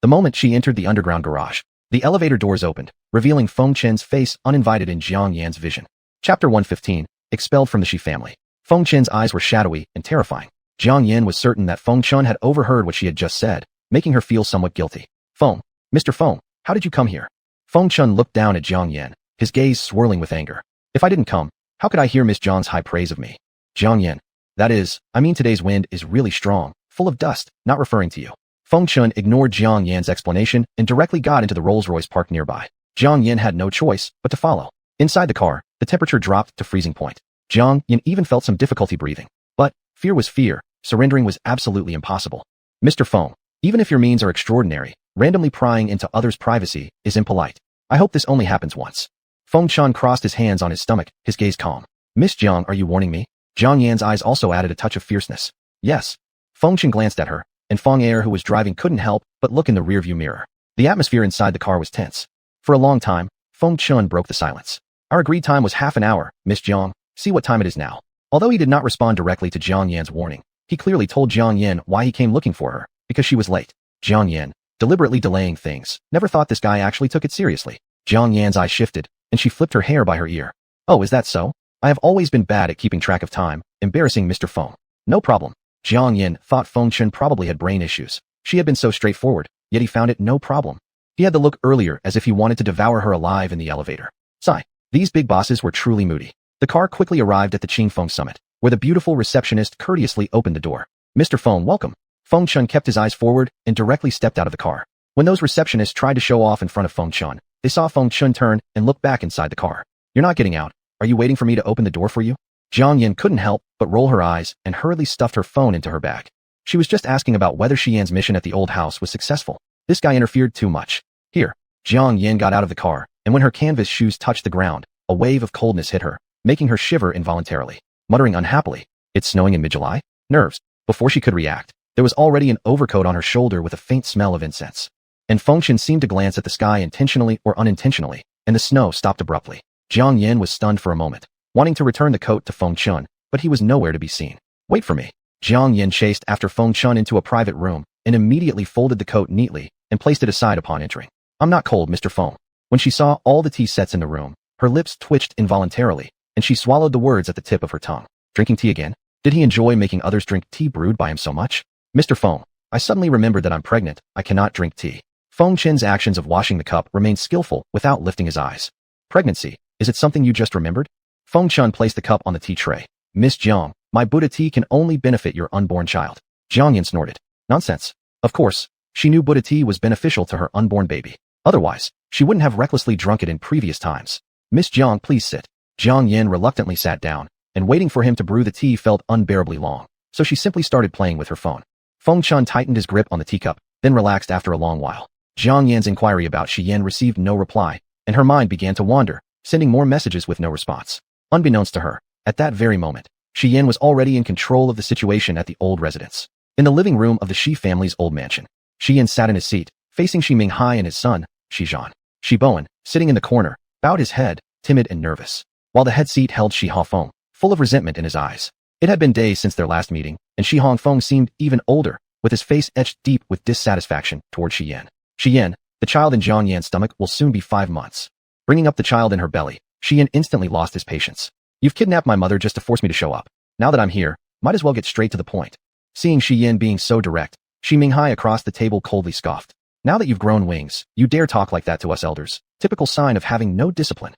The moment she entered the underground garage, the elevator doors opened, revealing Feng Chen's face uninvited in Jiang Yan's vision. Chapter 115, Expelled from the Shi family. Feng Chen's eyes were shadowy and terrifying. Jiang Yan was certain that Feng Chun had overheard what she had just said, making her feel somewhat guilty. Feng, Mr. Feng, how did you come here? Feng Chun looked down at Jiang Yan, his gaze swirling with anger. If I didn't come, how could I hear Miss Zhang's high praise of me? Jiang Yan. That is, I mean today's wind is really strong, full of dust, not referring to you. Feng Chun ignored Jiang Yan's explanation and directly got into the Rolls-Royce parked nearby. Jiang Yan had no choice but to follow. Inside the car, the temperature dropped to freezing point. Jiang Yan even felt some difficulty breathing. But fear was fear. Surrendering was absolutely impossible. Mr. Feng, even if your means are extraordinary, randomly prying into others' privacy is impolite. I hope this only happens once. Feng Chun crossed his hands on his stomach, his gaze calm. Miss Jiang, are you warning me? Jiang Yan's eyes also added a touch of fierceness. Yes. Feng Chun glanced at her, and Feng Er, who was driving, couldn't help but look in the rearview mirror. The atmosphere inside the car was tense. For a long time, Feng Chun broke the silence. Our agreed time was half an hour, Miss Jiang. See what time it is now. Although he did not respond directly to Jiang Yan's warning, he clearly told Jiang Yan why he came looking for her, because she was late. Jiang Yan, deliberately delaying things, never thought this guy actually took it seriously. Jiang Yan's eyes shifted, and she flipped her hair by her ear. Oh, is that so? I have always been bad at keeping track of time, embarrassing Mr. Feng. No problem. Jiang Yan thought Feng Chun probably had brain issues. She had been so straightforward, yet he found it no problem. He had the look earlier as if he wanted to devour her alive in the elevator. Sigh. These big bosses were truly moody. The car quickly arrived at the Qingfeng Summit, where the beautiful receptionist courteously opened the door. Mr. Feng, welcome. Feng Chun kept his eyes forward and directly stepped out of the car. When those receptionists tried to show off in front of Feng Chun, they saw Feng Chun turn and look back inside the car. You're not getting out. Are you waiting for me to open the door for you? Jiang Yan couldn't help but roll her eyes and hurriedly stuffed her phone into her bag. She was just asking about whether Shi Yan's mission at the old house was successful. This guy interfered too much. Here. Jiang Yan got out of the car, and when her canvas shoes touched the ground, a wave of coldness hit her, making her shiver involuntarily. Muttering unhappily, it's snowing in mid-July? Nerves. Before she could react, there was already an overcoat on her shoulder with a faint smell of incense. And Feng Chun seemed to glance at the sky intentionally or unintentionally, and the snow stopped abruptly. Jiang Yan was stunned for a moment, wanting to return the coat to Feng Chun, but he was nowhere to be seen. Wait for me. Jiang Yan chased after Feng Chun into a private room, and immediately folded the coat neatly, and placed it aside upon entering. I'm not cold, Mr. Feng. When she saw all the tea sets in the room, her lips twitched involuntarily, and she swallowed the words at the tip of her tongue. Drinking tea again? Did he enjoy making others drink tea brewed by him so much? Mr. Feng, I suddenly remembered that I'm pregnant. I cannot drink tea. Feng Chen's actions of washing the cup remained skillful without lifting his eyes. Pregnancy, is it something you just remembered? Feng Chun placed the cup on the tea tray. Miss Jiang, my Buddha tea can only benefit your unborn child. Jiang Yan snorted. Nonsense. Of course, she knew Buddha tea was beneficial to her unborn baby. Otherwise, she wouldn't have recklessly drunk it in previous times. Miss Jiang, please sit. Jiang Yan reluctantly sat down, and waiting for him to brew the tea felt unbearably long, so she simply started playing with her phone. Feng Chun tightened his grip on the teacup, then relaxed after a long while. Jiang Yan's inquiry about Shi Yan received no reply, and her mind began to wander, sending more messages with no response. Unbeknownst to her, at that very moment, Shi Yan was already in control of the situation at the old residence. In the living room of the Shi family's old mansion, Shi Yan sat in his seat, facing Shi Minghai and his son, Shi Zhan. Shi Bowen, sitting in the corner, bowed his head, timid and nervous, while the head seat held Shi Hongfeng, full of resentment in his eyes. It had been days since their last meeting, and Shi Hongfeng seemed even older, with his face etched deep with dissatisfaction toward Shi Yan. Shi Yan, the child in Jiang Yan's stomach will soon be 5 months. Bringing up the child in her belly, Xian instantly lost his patience. You've kidnapped my mother just to force me to show up. Now that I'm here, might as well get straight to the point. Seeing Xian being so direct, Xi Minghai across the table coldly scoffed. Now that you've grown wings, you dare talk like that to us elders. Typical sign of having no discipline.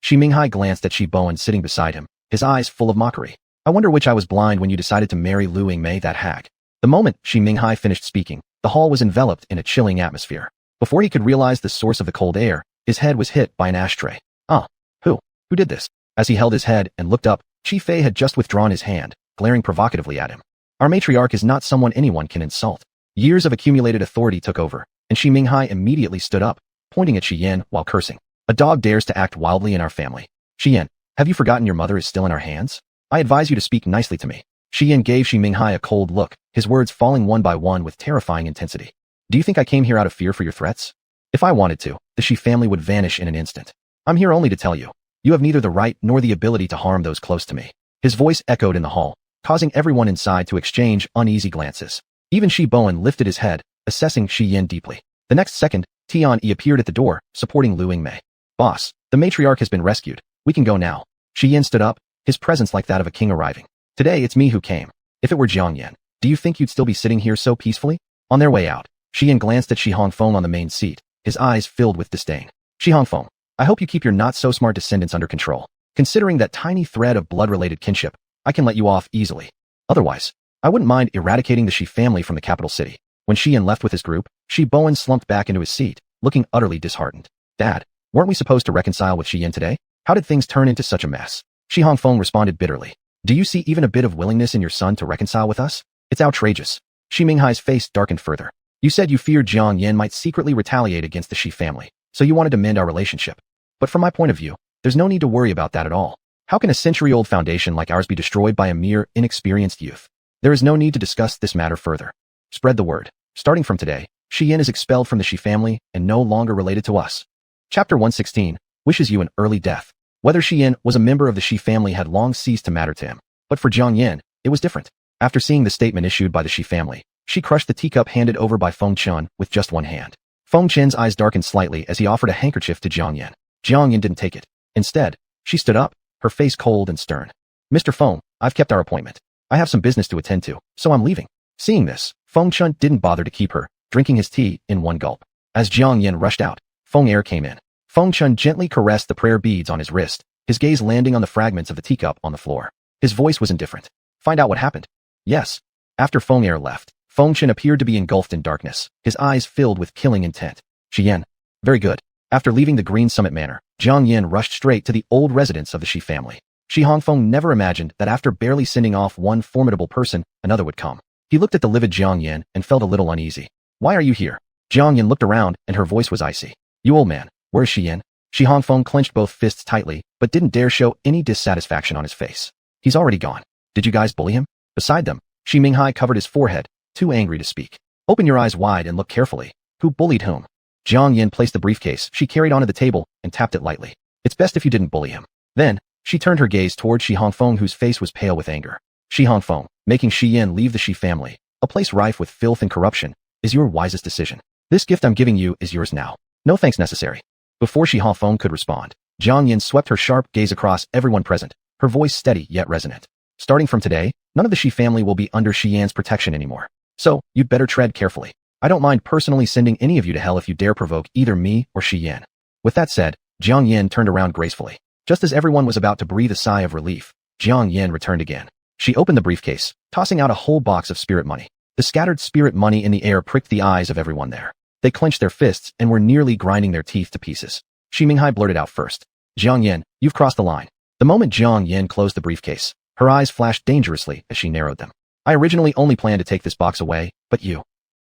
Xi Minghai glanced at Shi Bowen sitting beside him, his eyes full of mockery. I wonder which I was blind when you decided to marry Lu Yingmei, that hag. The moment Xi Minghai finished speaking, the hall was enveloped in a chilling atmosphere. Before he could realize the source of the cold air, his head was hit by an ashtray. Who did this? As he held his head and looked up, Chi Fei had just withdrawn his hand, glaring provocatively at him. Our matriarch is not someone anyone can insult. Years of accumulated authority took over, and Xi Minghai immediately stood up, pointing at Shi Yan while cursing. A dog dares to act wildly in our family. Shi Yan, have you forgotten your mother is still in our hands? I advise you to speak nicely to me. Shi Yan gave Xi Minghai a cold look, his words falling one by one with terrifying intensity. Do you think I came here out of fear for your threats? If I wanted to, the Shi family would vanish in an instant. I'm here only to tell you. You have neither the right nor the ability to harm those close to me. His voice echoed in the hall, causing everyone inside to exchange uneasy glances. Even Shi Bowen lifted his head, assessing Shi Yan deeply. The next second, Tian Yi appeared at the door, supporting Lu Yingmei. Boss, the matriarch has been rescued. We can go now. Shi Yan stood up, his presence like that of a king arriving. Today it's me who came. If it were Jiang Yan, do you think you'd still be sitting here so peacefully? On their way out, Shi Yan glanced at Shi Hongfeng on the main seat, his eyes filled with disdain. Shi Hongfeng, I hope you keep your not-so-smart descendants under control. Considering that tiny thread of blood-related kinship, I can let you off easily. Otherwise, I wouldn't mind eradicating the Shi family from the capital city. When Shi Yan left with his group, Shi Bowen slumped back into his seat, looking utterly disheartened. Dad, weren't we supposed to reconcile with Shi Yan today? How did things turn into such a mess? Shi Hongfeng responded bitterly. Do you see even a bit of willingness in your son to reconcile with us? It's outrageous. Xi Minghai's face darkened further. You said you feared Jiang Yan might secretly retaliate against the Shi family, so you wanted to mend our relationship. But from my point of view, there's no need to worry about that at all. How can a century-old foundation like ours be destroyed by a mere inexperienced youth? There is no need to discuss this matter further. Spread the word. Starting from today, Shi Yan is expelled from the Shi family and no longer related to us. Chapter 116 wishes you an early death. Whether Shi Yan was a member of the Shi family had long ceased to matter to him, but for Jiang Yan, it was different. After seeing the statement issued by the Shi family, she crushed the teacup handed over by Feng Chen with just one hand. Feng Chen's eyes darkened slightly as he offered a handkerchief to Jiang Yan. Jiang Yan didn't take it. Instead, she stood up, her face cold and stern. Mr. Feng, I've kept our appointment. I have some business to attend to, so I'm leaving. Seeing this, Feng Chen didn't bother to keep her, drinking his tea in one gulp. As Jiang Yan rushed out, Feng Er came in. Feng Chen gently caressed the prayer beads on his wrist, his gaze landing on the fragments of the teacup on the floor. His voice was indifferent. Find out what happened. Yes. After Feng Er left, Feng Chen appeared to be engulfed in darkness, his eyes filled with killing intent. Shi Yan. Very good. After leaving the Green Summit Manor, Jiang Yan rushed straight to the old residence of the Shi family. Shi Hongfeng never imagined that after barely sending off one formidable person, another would come. He looked at the livid Jiang Yan and felt a little uneasy. Why are you here? Jiang Yan looked around and her voice was icy. You old man, where's Shi Yan? Shi Hongfeng clenched both fists tightly, but didn't dare show any dissatisfaction on his face. He's already gone. Did you guys bully him? Beside them, Xi Minghai covered his forehead, too angry to speak. Open your eyes wide and look carefully. Who bullied whom? Jiang Yan placed the briefcase she carried onto the table and tapped it lightly. It's best if you didn't bully him. Then, she turned her gaze toward Shi Hongfeng, whose face was pale with anger. Shi Hongfeng, making Shi Yan leave the Shi family, a place rife with filth and corruption, is your wisest decision. This gift I'm giving you is yours now. No thanks necessary. Before Shi Hongfeng could respond, Jiang Yan swept her sharp gaze across everyone present, her voice steady yet resonant. Starting from today, none of the Shi family will be under Shi Yan's protection anymore. So, you'd better tread carefully. I don't mind personally sending any of you to hell if you dare provoke either me or Shi Yan. With that said, Jiang Yan turned around gracefully. Just as everyone was about to breathe a sigh of relief, Jiang Yan returned again. She opened the briefcase, tossing out a whole box of spirit money. The scattered spirit money in the air pricked the eyes of everyone there. They clenched their fists and were nearly grinding their teeth to pieces. Xi Minghai blurted out first. Jiang Yan, you've crossed the line. The moment Jiang Yan closed the briefcase, her eyes flashed dangerously as she narrowed them. I originally only planned to take this box away, but you.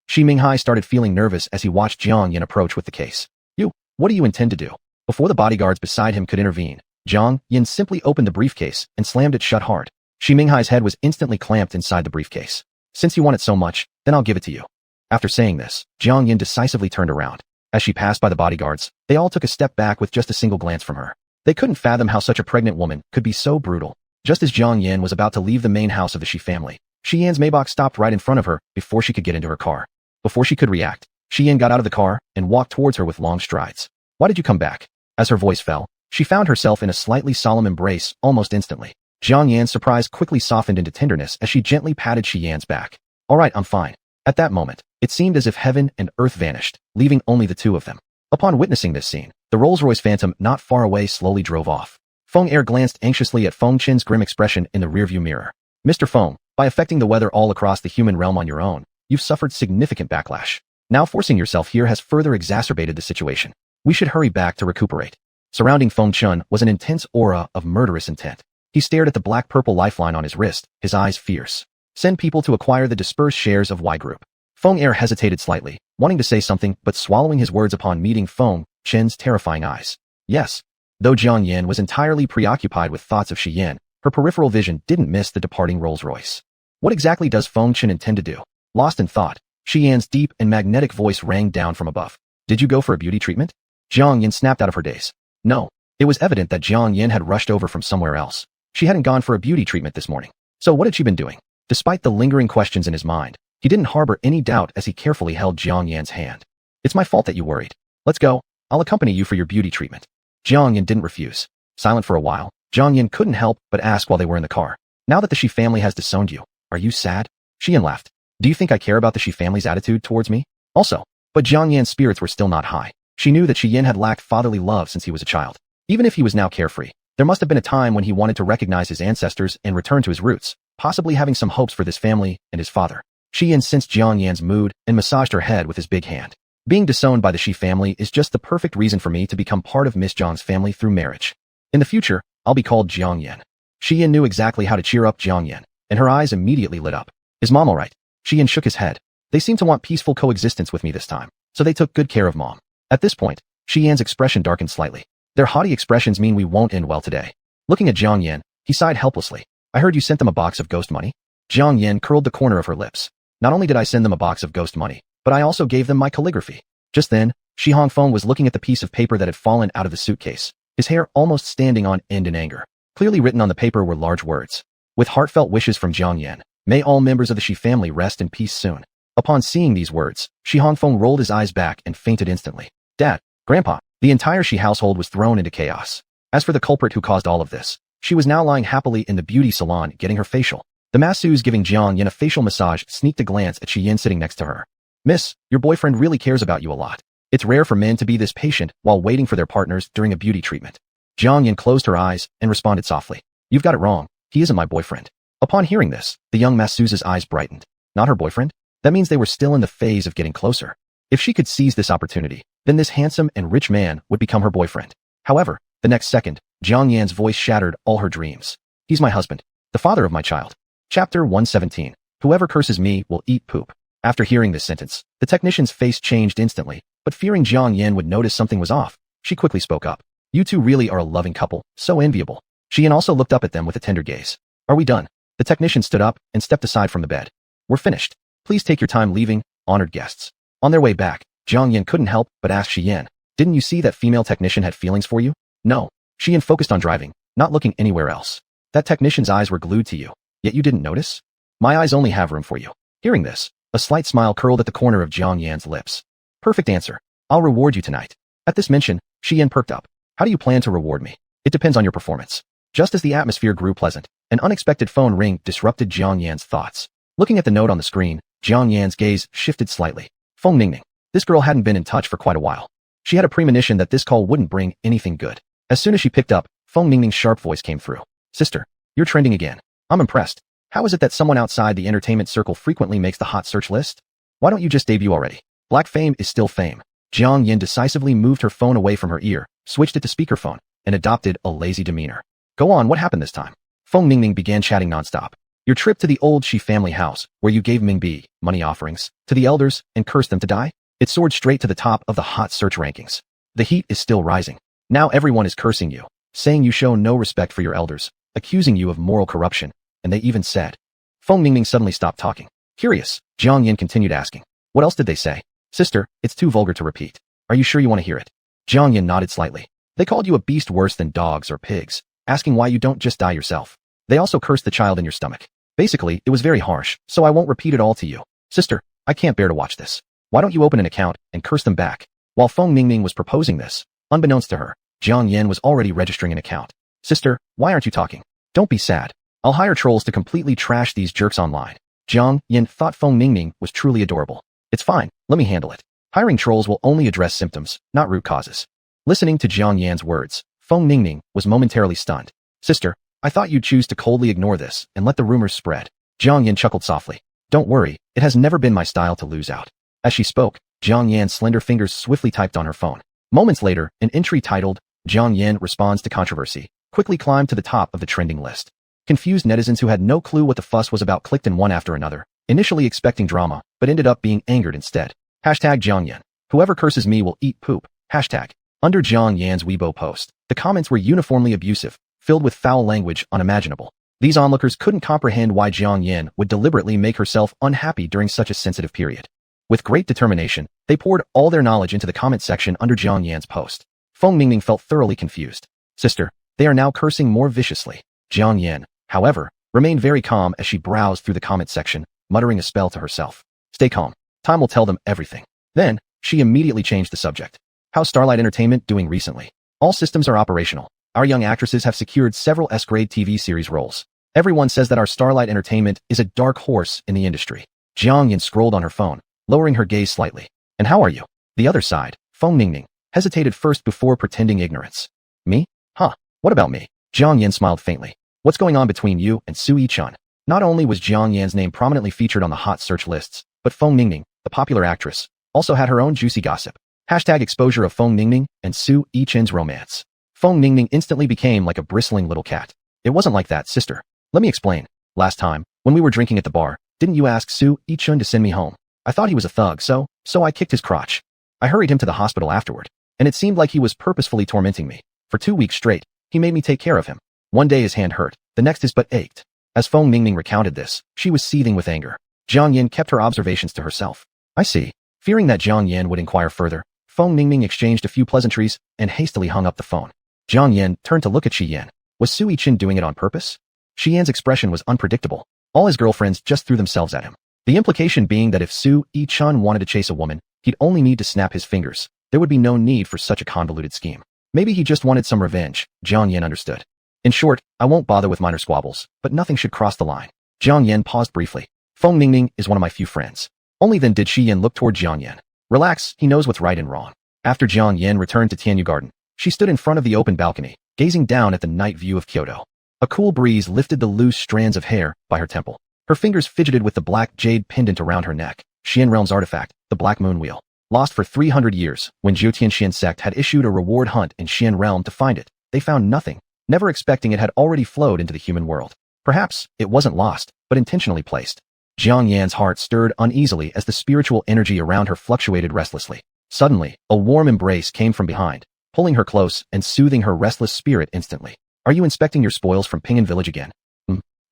Xi Minghai started feeling nervous as he watched Jiang Yan approach with the case. You, what do you intend to do? Before the bodyguards beside him could intervene, Jiang Yan simply opened the briefcase and slammed it shut hard. Xi Minghai's head was instantly clamped inside the briefcase. Since you want it so much, then I'll give it to you. After saying this, Jiang Yan decisively turned around. As she passed by the bodyguards, they all took a step back with just a single glance from her. They couldn't fathom how such a pregnant woman could be so brutal. Just as Jiang Yan was about to leave the main house of the Shi family, Shi Yan's Maybach stopped right in front of her before she could get into her car. Before she could react, Shi Yan got out of the car and walked towards her with long strides. Why did you come back? As her voice fell, she found herself in a slightly solemn embrace almost instantly. Jiang Yan's surprise quickly softened into tenderness as she gently patted Shi Yan's back. All right, I'm fine. At that moment, it seemed as if heaven and earth vanished, leaving only the two of them. Upon witnessing this scene, the Rolls-Royce Phantom not far away slowly drove off. Feng Er glanced anxiously at Feng Qin's grim expression in the rearview mirror. Mr. Feng, by affecting the weather all across the human realm on your own, you've suffered significant backlash. Now forcing yourself here has further exacerbated the situation. We should hurry back to recuperate. Surrounding Feng Chun was an intense aura of murderous intent. He stared at the black-purple lifeline on his wrist, his eyes fierce. Send people to acquire the dispersed shares of Y Group. Feng Er hesitated slightly, wanting to say something but swallowing his words upon meeting Feng Chen's terrifying eyes. Yes. Though Jiang Yan was entirely preoccupied with thoughts of Shi Yan, her peripheral vision didn't miss the departing Rolls-Royce. What exactly does Feng Chen intend to do? Lost in thought, Shi Yan's deep and magnetic voice rang down from above. Did you go for a beauty treatment? Jiang Yan snapped out of her daze. No. It was evident that Jiang Yan had rushed over from somewhere else. She hadn't gone for a beauty treatment this morning. So what had she been doing? Despite the lingering questions in his mind, he didn't harbor any doubt as he carefully held Jiang Yan's hand. It's my fault that you worried. Let's go. I'll accompany you for your beauty treatment. Jiang Yan didn't refuse. Silent for a while, Jiang Yan couldn't help but ask while they were in the car. Now that the Shi family has disowned you, are you sad? Shi Yan laughed. Do you think I care about the Shi family's attitude towards me? Also, but Jiang Yan's spirits were still not high. She knew that Shi Yan had lacked fatherly love since he was a child. Even if he was now carefree, there must have been a time when he wanted to recognize his ancestors and return to his roots, possibly having some hopes for this family and his father. Shi Yan sensed Jiang Yan's mood and massaged her head with his big hand. Being disowned by the Shi family is just the perfect reason for me to become part of Miss Zhang's family through marriage. In the future, I'll be called Jiang Yan. Shi Yan knew exactly how to cheer up Jiang Yan, and her eyes immediately lit up. Is Mom all right? Shi Yan shook his head. They seem to want peaceful coexistence with me this time, so they took good care of Mom. At this point, Shi Yan's expression darkened slightly. Their haughty expressions mean we won't end well today. Looking at Jiang Yan, he sighed helplessly. I heard you sent them a box of ghost money? Jiang Yan curled the corner of her lips. Not only did I send them a box of ghost money, but I also gave them my calligraphy. Just then, Shi Hongfeng was looking at the piece of paper that had fallen out of the suitcase, his hair almost standing on end in anger. Clearly written on the paper were large words. With heartfelt wishes from Jiang Yan, may all members of the Shi family rest in peace soon. Upon seeing these words, Shi Hongfeng rolled his eyes back and fainted instantly. Dad, Grandpa, the entire Shi household was thrown into chaos. As for the culprit who caused all of this, she was now lying happily in the beauty salon getting her facial. The masseuse giving Jiang Yan a facial massage sneaked a glance at Shi Yan sitting next to her. Miss, your boyfriend really cares about you a lot. It's rare for men to be this patient while waiting for their partners during a beauty treatment. Jiang Yan closed her eyes and responded softly. You've got it wrong. He isn't my boyfriend. Upon hearing this, the young masseuse's eyes brightened. Not her boyfriend? That means they were still in the phase of getting closer. If she could seize this opportunity, then this handsome and rich man would become her boyfriend. However, the next second, Jiang Yan's voice shattered all her dreams. He's my husband, the father of my child. Chapter 117. Whoever curses me will eat poop. After hearing this sentence, the technician's face changed instantly, but fearing Jiang Yan would notice something was off, she quickly spoke up. You two really are a loving couple, so enviable. Shi Yan also looked up at them with a tender gaze. Are we done? The technician stood up and stepped aside from the bed. We're finished. Please take your time leaving, honored guests. On their way back, Jiang Yan couldn't help but ask Shi Yan, didn't you see that female technician had feelings for you? No. Shi Yan focused on driving, not looking anywhere else. That technician's eyes were glued to you, yet you didn't notice? My eyes only have room for you. Hearing this, a slight smile curled at the corner of Jiang Yan's lips. Perfect answer. I'll reward you tonight. At this mention, Shi Yan perked up. How do you plan to reward me? It depends on your performance. Just as the atmosphere grew pleasant, an unexpected phone ring disrupted Jiang Yan's thoughts. Looking at the note on the screen, Jiang Yan's gaze shifted slightly. Feng Ningning. This girl hadn't been in touch for quite a while. She had a premonition that this call wouldn't bring anything good. As soon as she picked up, Feng Ningning's sharp voice came through. Sister, you're trending again. I'm impressed. How is it that someone outside the entertainment circle frequently makes the hot search list? Why don't you just debut already? Black fame is still fame. Jiang Yan decisively moved her phone away from her ear, switched it to speakerphone, and adopted a lazy demeanor. Go on, what happened this time? Feng Ningning began chatting nonstop. Your trip to the old Shi family house, where you gave Mingbi money offerings to the elders and cursed them to die? It soared straight to the top of the hot search rankings. The heat is still rising. Now everyone is cursing you, saying you show no respect for your elders, accusing you of moral corruption, and they even said. Feng Ningning suddenly stopped talking. Curious, Jiang Yan continued asking. What else did they say? Sister, it's too vulgar to repeat. Are you sure you want to hear it? Jiang Yan nodded slightly. They called you a beast worse than dogs or pigs, asking why you don't just die yourself. They also cursed the child in your stomach. Basically, it was very harsh, so I won't repeat it all to you. Sister, I can't bear to watch this. Why don't you open an account and curse them back? While Feng Ningning was proposing this, unbeknownst to her, Jiang Yan was already registering an account. Sister, why aren't you talking? Don't be sad. I'll hire trolls to completely trash these jerks online. Jiang Yan thought Feng Ningning was truly adorable. It's fine, let me handle it. Hiring trolls will only address symptoms, not root causes. Listening to Jiang Yan's words, Feng Ningning was momentarily stunned. Sister, I thought you'd choose to coldly ignore this and let the rumors spread. Jiang Yan chuckled softly. Don't worry, it has never been my style to lose out. As she spoke, Jiang Yan's slender fingers swiftly typed on her phone. Moments later, an entry titled, Jiang Yan responds to controversy, quickly climbed to the top of the trending list. Confused netizens who had no clue what the fuss was about clicked in one after another, initially expecting drama, but ended up being angered instead. Hashtag Jiang Yan. Whoever curses me will eat poop. Hashtag. Under Jiang Yan's Weibo post, the comments were uniformly abusive, filled with foul language unimaginable. These onlookers couldn't comprehend why Jiang Yan would deliberately make herself unhappy during such a sensitive period. With great determination, they poured all their knowledge into the comment section under Jiang Yan's post. Feng Ningning felt thoroughly confused. Sister, they are now cursing more viciously. Jiang Yan, however, remained very calm as she browsed through the comment section, muttering a spell to herself. Stay calm. Time will tell them everything. Then, she immediately changed the subject. How's Starlight Entertainment doing recently? All systems are operational. Our young actresses have secured several S-grade TV series roles. Everyone says that our Starlight Entertainment is a dark horse in the industry. Jiang Yan scrolled on her phone, lowering her gaze slightly. And how are you? The other side, Feng Ningning, hesitated first before pretending ignorance. Me? Huh, what about me? Jiang Yan smiled faintly. What's going on between you and Su Yichun? Not only was Jiang Yan's name prominently featured on the hot search lists, but Feng Ningning, the popular actress, also had her own juicy gossip. Hashtag exposure of Feng Ningning and Su Yichun's romance. Feng Ningning instantly became like a bristling little cat. It wasn't like that, sister. Let me explain. Last time, when we were drinking at the bar, didn't you ask Su Yichun to send me home? I thought he was a thug, so I kicked his crotch. I hurried him to the hospital afterward, and it seemed like he was purposefully tormenting me. For 2 weeks straight, he made me take care of him. One day his hand hurt, the next his butt ached. As Feng Ningning recounted this, she was seething with anger. Jiang Yan kept her observations to herself. I see. Fearing that Jiang Yan would inquire further, Feng Ningning exchanged a few pleasantries and hastily hung up the phone. Jiang Yan turned to look at Shi Yan. Was Su Yichun doing it on purpose? Shi Yan's expression was unpredictable. All his girlfriends just threw themselves at him. The implication being that if Su Yichun wanted to chase a woman, he'd only need to snap his fingers. There would be no need for such a convoluted scheme. Maybe he just wanted some revenge, Jiang Yan understood. In short, I won't bother with minor squabbles, but nothing should cross the line. Jiang Yan paused briefly. Feng Ningning is one of my few friends. Only then did Shi Yan look toward Jiang Yan. Relax, he knows what's right and wrong. After Jiang Yan returned to Tianyu Garden, she stood in front of the open balcony, gazing down at the night view of Kyoto. A cool breeze lifted the loose strands of hair by her temple. Her fingers fidgeted with the black jade pendant around her neck. Xian Realm's artifact, the Black Moon Wheel. Lost for 300 years, when Jiutian Xian sect had issued a reward hunt in Xian Realm to find it, they found nothing, never expecting it had already flowed into the human world. Perhaps, it wasn't lost, but intentionally placed. Jiang Yan's heart stirred uneasily as the spiritual energy around her fluctuated restlessly. Suddenly, a warm embrace came from behind, pulling her close and soothing her restless spirit instantly. Are you inspecting your spoils from Pingan Village again?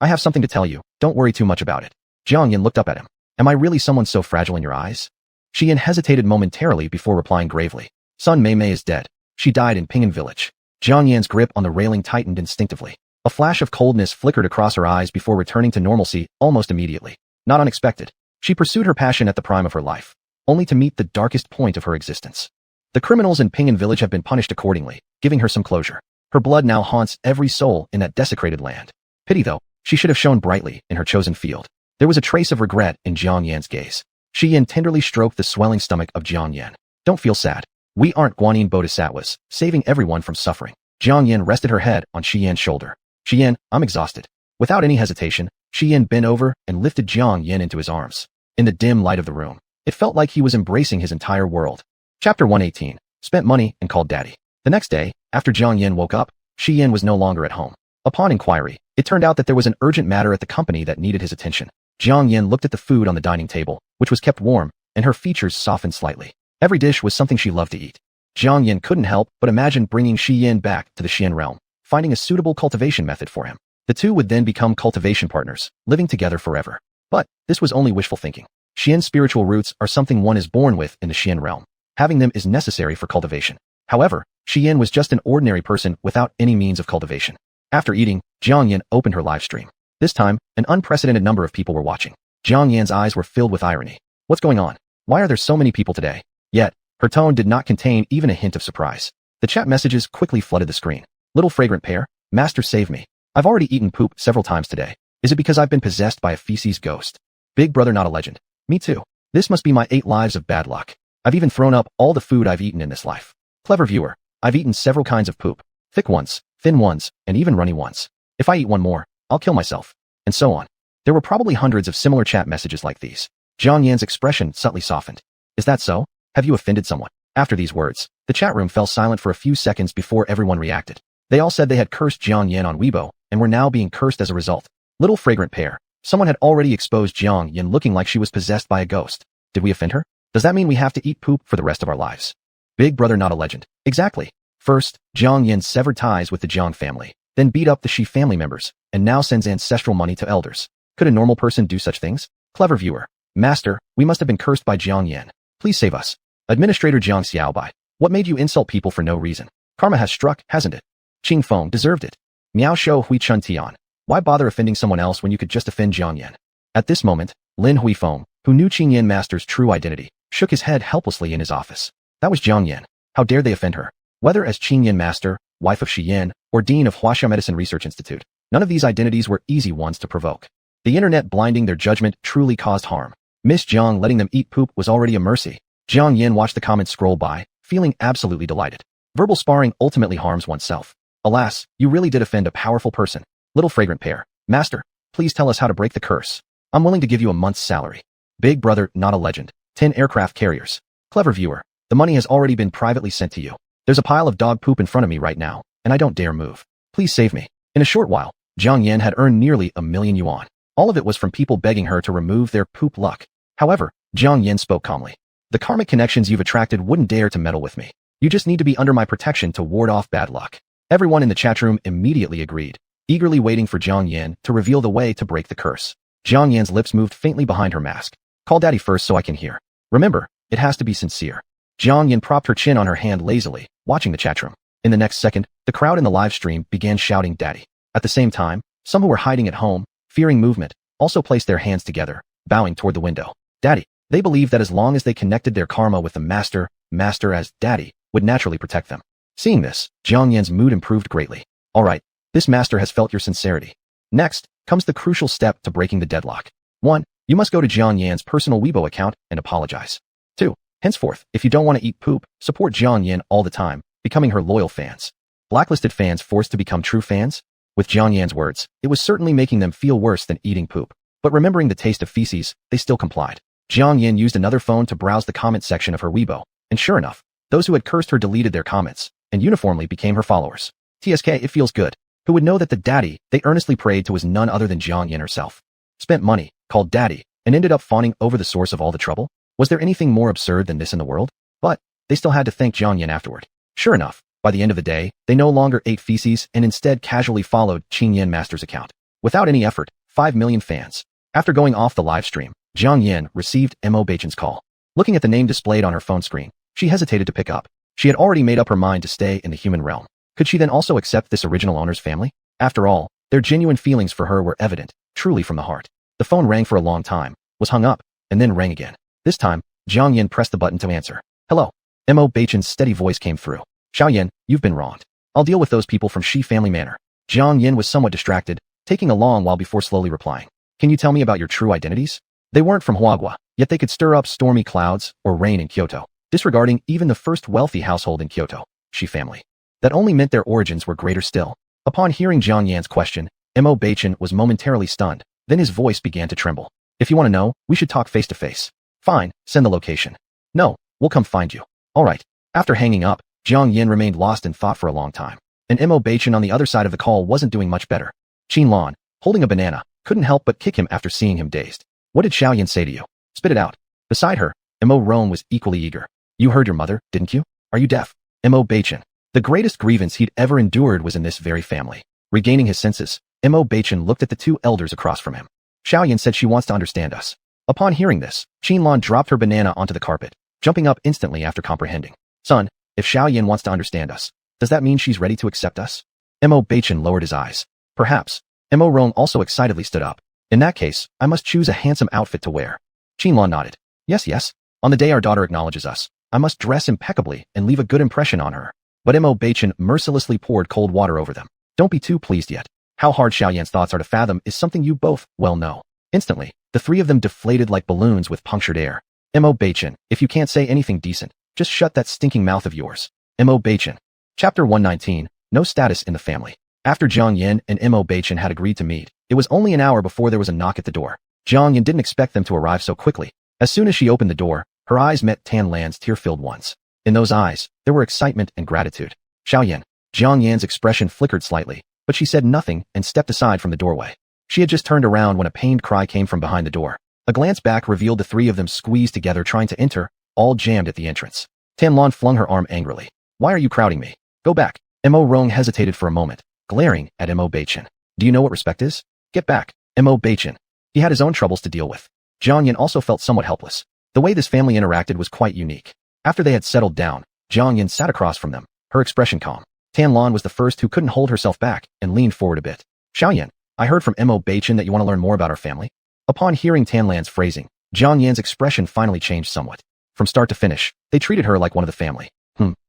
I have something to tell you, don't worry too much about it. Jiang Yan looked up at him. Am I really someone so fragile in your eyes? Xian hesitated momentarily before replying gravely. Sun Mei Mei is dead. She died in Pingan Village. Jiang Yan's grip on the railing tightened instinctively. A flash of coldness flickered across her eyes before returning to normalcy almost immediately. Not unexpected. She pursued her passion at the prime of her life, only to meet the darkest point of her existence. The criminals in Pingan Village have been punished accordingly, giving her some closure. Her blood now haunts every soul in that desecrated land. Pity though, she should have shone brightly in her chosen field. There was a trace of regret in Jiang Yan's gaze. Shi Yan tenderly stroked the swelling stomach of Jiang Yan. Don't feel sad. We aren't Guanyin Bodhisattvas, saving everyone from suffering. Jiang Yan rested her head on Shi Yan's shoulder. Shi Yan, I'm exhausted. Without any hesitation, Shi Yan bent over and lifted Jiang Yan into his arms. In the dim light of the room, it felt like he was embracing his entire world. Chapter 118. Spent money and called daddy. The next day, after Jiang Yan woke up, Shi Yan was no longer at home. Upon inquiry, it turned out that there was an urgent matter at the company that needed his attention. Jiang Yan looked at the food on the dining table, which was kept warm, and her features softened slightly. Every dish was something she loved to eat. Jiang Yan couldn't help but imagine bringing Shi Yan back to the Xian realm, finding a suitable cultivation method for him. The two would then become cultivation partners, living together forever. But this was only wishful thinking. Xian's spiritual roots are something one is born with in the Xian realm. Having them is necessary for cultivation. However, Shi Yan was just an ordinary person without any means of cultivation. After eating, Jiang Yan opened her live stream. This time, an unprecedented number of people were watching. Jiang Yan's eyes were filled with irony. What's going on? Why are there so many people today? Yet, her tone did not contain even a hint of surprise. The chat messages quickly flooded the screen. Little fragrant pear, master save me. I've already eaten poop several times today. Is it because I've been possessed by a feces ghost? Big brother not a legend. Me too. This must be my 8 lives of bad luck. I've even thrown up all the food I've eaten in this life. Clever viewer, I've eaten several kinds of poop. Thick ones, thin ones, and even runny ones. If I eat one more, I'll kill myself. And so on. There were probably hundreds of similar chat messages like these. Jiang Yan's expression subtly softened. Is that so? Have you offended someone? After these words, the chat room fell silent for a few seconds before everyone reacted. They all said they had cursed Jiang Yan on Weibo, and were now being cursed as a result. Little fragrant pear. Someone had already exposed Jiang Yan looking like she was possessed by a ghost. Did we offend her? Does that mean we have to eat poop for the rest of our lives? Big brother not a legend. Exactly. First, Jiang Yan severed ties with the Jiang family, then beat up the Shi family members, and now sends ancestral money to elders. Could a normal person do such things? Clever viewer. Master, we must have been cursed by Jiang Yan. Please save us. Administrator Jiang Xiaobai. What made you insult people for no reason? Karma has struck, hasn't it? Qing Feng deserved it. Miao Shou Hui Chun Tian. Why bother offending someone else when you could just offend Jiang Yan? At this moment, Lin Huifeng, who knew Qing Yan Master's true identity, shook his head helplessly in his office. That was Jiang Yan. How dare they offend her? Whether as Qing Yan Master, wife of Shi Yan, or Dean of Huaxia Medicine Research Institute, none of these identities were easy ones to provoke. The internet blinding their judgment truly caused harm. Miss Jiang letting them eat poop was already a mercy. Jiang Yan watched the comments scroll by, feeling absolutely delighted. Verbal sparring ultimately harms oneself. Alas, you really did offend a powerful person. Little fragrant pear. Master, please tell us how to break the curse. I'm willing to give you a month's salary. Big brother, not a legend. 10 aircraft carriers. Clever viewer. The money has already been privately sent to you. There's a pile of dog poop in front of me right now, and I don't dare move. Please save me. In a short while, Jiang Yan had earned nearly 1,000,000 yuan. All of it was from people begging her to remove their poop luck. However, Jiang Yan spoke calmly. The karmic connections you've attracted wouldn't dare to meddle with me. You just need to be under my protection to ward off bad luck. Everyone in the chat room immediately agreed, eagerly waiting for Jiang Yan to reveal the way to break the curse. Jiang Yan's lips moved faintly behind her mask. Call daddy first so I can hear. Remember, it has to be sincere. Jiang Yan propped her chin on her hand lazily, watching the chat room. In the next second, the crowd in the live stream began shouting daddy. At the same time, some who were hiding at home, fearing movement, also placed their hands together, bowing toward the window. Daddy. They believed that as long as they connected their karma with the master as daddy, would naturally protect them. Seeing this, Jiang Yan's mood improved greatly. Alright, this master has felt your sincerity. Next, comes the crucial step to breaking the deadlock. 1. You must go to Jiang Yan's personal Weibo account and apologize. 2. Henceforth, if you don't want to eat poop, support Jiang Yan all the time, becoming her loyal fans. Blacklisted fans forced to become true fans? With Jiang Yan's words, it was certainly making them feel worse than eating poop. But remembering the taste of feces, they still complied. Jiang Yan used another phone to browse the comment section of her Weibo, and sure enough, those who had cursed her deleted their comments, and uniformly became her followers. TSK, it feels good. Who would know that the daddy they earnestly prayed to was none other than Jiang Yan herself? Spent money, called daddy, and ended up fawning over the source of all the trouble? Was there anything more absurd than this in the world? But, they still had to thank Jiang Yan afterward. Sure enough, by the end of the day, they no longer ate feces and instead casually followed Qing Yan Master's account. Without any effort, 5 million fans. After going off the live stream, Jiang Yan received Mo Beichen's call. Looking at the name displayed on her phone screen, she hesitated to pick up. She had already made up her mind to stay in the human realm. Could she then also accept this original owner's family? After all, their genuine feelings for her were evident, truly from the heart. The phone rang for a long time, was hung up, and then rang again. This time, Jiang Yan pressed the button to answer. Hello. Mo Beichen's steady voice came through. Xiao Yan, you've been wronged. I'll deal with those people from Shi family manor. Jiang Yan was somewhat distracted, taking a long while before slowly replying. Can you tell me about your true identities? They weren't from Huagua, yet they could stir up stormy clouds or rain in Kyoto, disregarding even the first wealthy household in Kyoto, Shi family. That only meant their origins were greater still. Upon hearing Jiang Yan's question, Mo Beichen was momentarily stunned, then his voice began to tremble. If you want to know, we should talk face to face. Fine, send the location. No, we'll come find you. Alright. After hanging up, Jiang Yan remained lost in thought for a long time. And Mo Beichen on the other side of the call wasn't doing much better. Qin Lan, holding a banana, couldn't help but kick him after seeing him dazed. What did Xiao Yan say to you? Spit it out. Beside her, Mo Roan was equally eager. You heard your mother, didn't you? Are you deaf? Mo Beichen. The greatest grievance he'd ever endured was in this very family. Regaining his senses, Mo Beichen looked at the two elders across from him. Xiao Yan said she wants to understand us. Upon hearing this, Qin Lan dropped her banana onto the carpet, jumping up instantly after comprehending. Son, if Xiao Yan wants to understand us, does that mean she's ready to accept us? Mo Beichen lowered his eyes. Perhaps. Mo Roan also excitedly stood up. In that case, I must choose a handsome outfit to wear. Qin Lan nodded. Yes. On the day our daughter acknowledges us, I must dress impeccably and leave a good impression on her. but Mo Bachin mercilessly poured cold water over them. Don't be too pleased yet. How hard Xiaoyan's thoughts are to fathom is something you both well know. Instantly, the three of them deflated like balloons with punctured air. Mo Bachin, if you can't say anything decent, just shut that stinking mouth of yours. Mo Bachin. Chapter 119, No Status in the Family. After Jiang Yan and Mo Bachin had agreed to meet, it was only an hour before there was a knock at the door. Jiang Yan didn't expect them to arrive so quickly. As soon as she opened the door, her eyes met Tan Lan's tear-filled ones. In those eyes, there were excitement and gratitude. Xiaoyan. Jiang Yan's expression flickered slightly, but she said nothing and stepped aside from the doorway. She had just turned around when a pained cry came from behind the door. A glance back revealed the three of them squeezed together trying to enter, all jammed at the entrance. Tan Lan flung her arm angrily. Why are you crowding me? Go back. Mo Rong hesitated for a moment, glaring at Mo Bachin. Do you know what respect is? Get back. Mo Bachin. He had his own troubles to deal with. Jiang Yan also felt somewhat helpless. The way this family interacted was quite unique. After they had settled down, Jiang Yan sat across from them, her expression calm. Tan Lan was the first who couldn't hold herself back and leaned forward a bit. Xiaoyan, I heard from Mo Bachin that you want to learn more about our family. Upon hearing Tan Lan's phrasing, Jiang Yan's expression finally changed somewhat. From start to finish, they treated her like one of the family.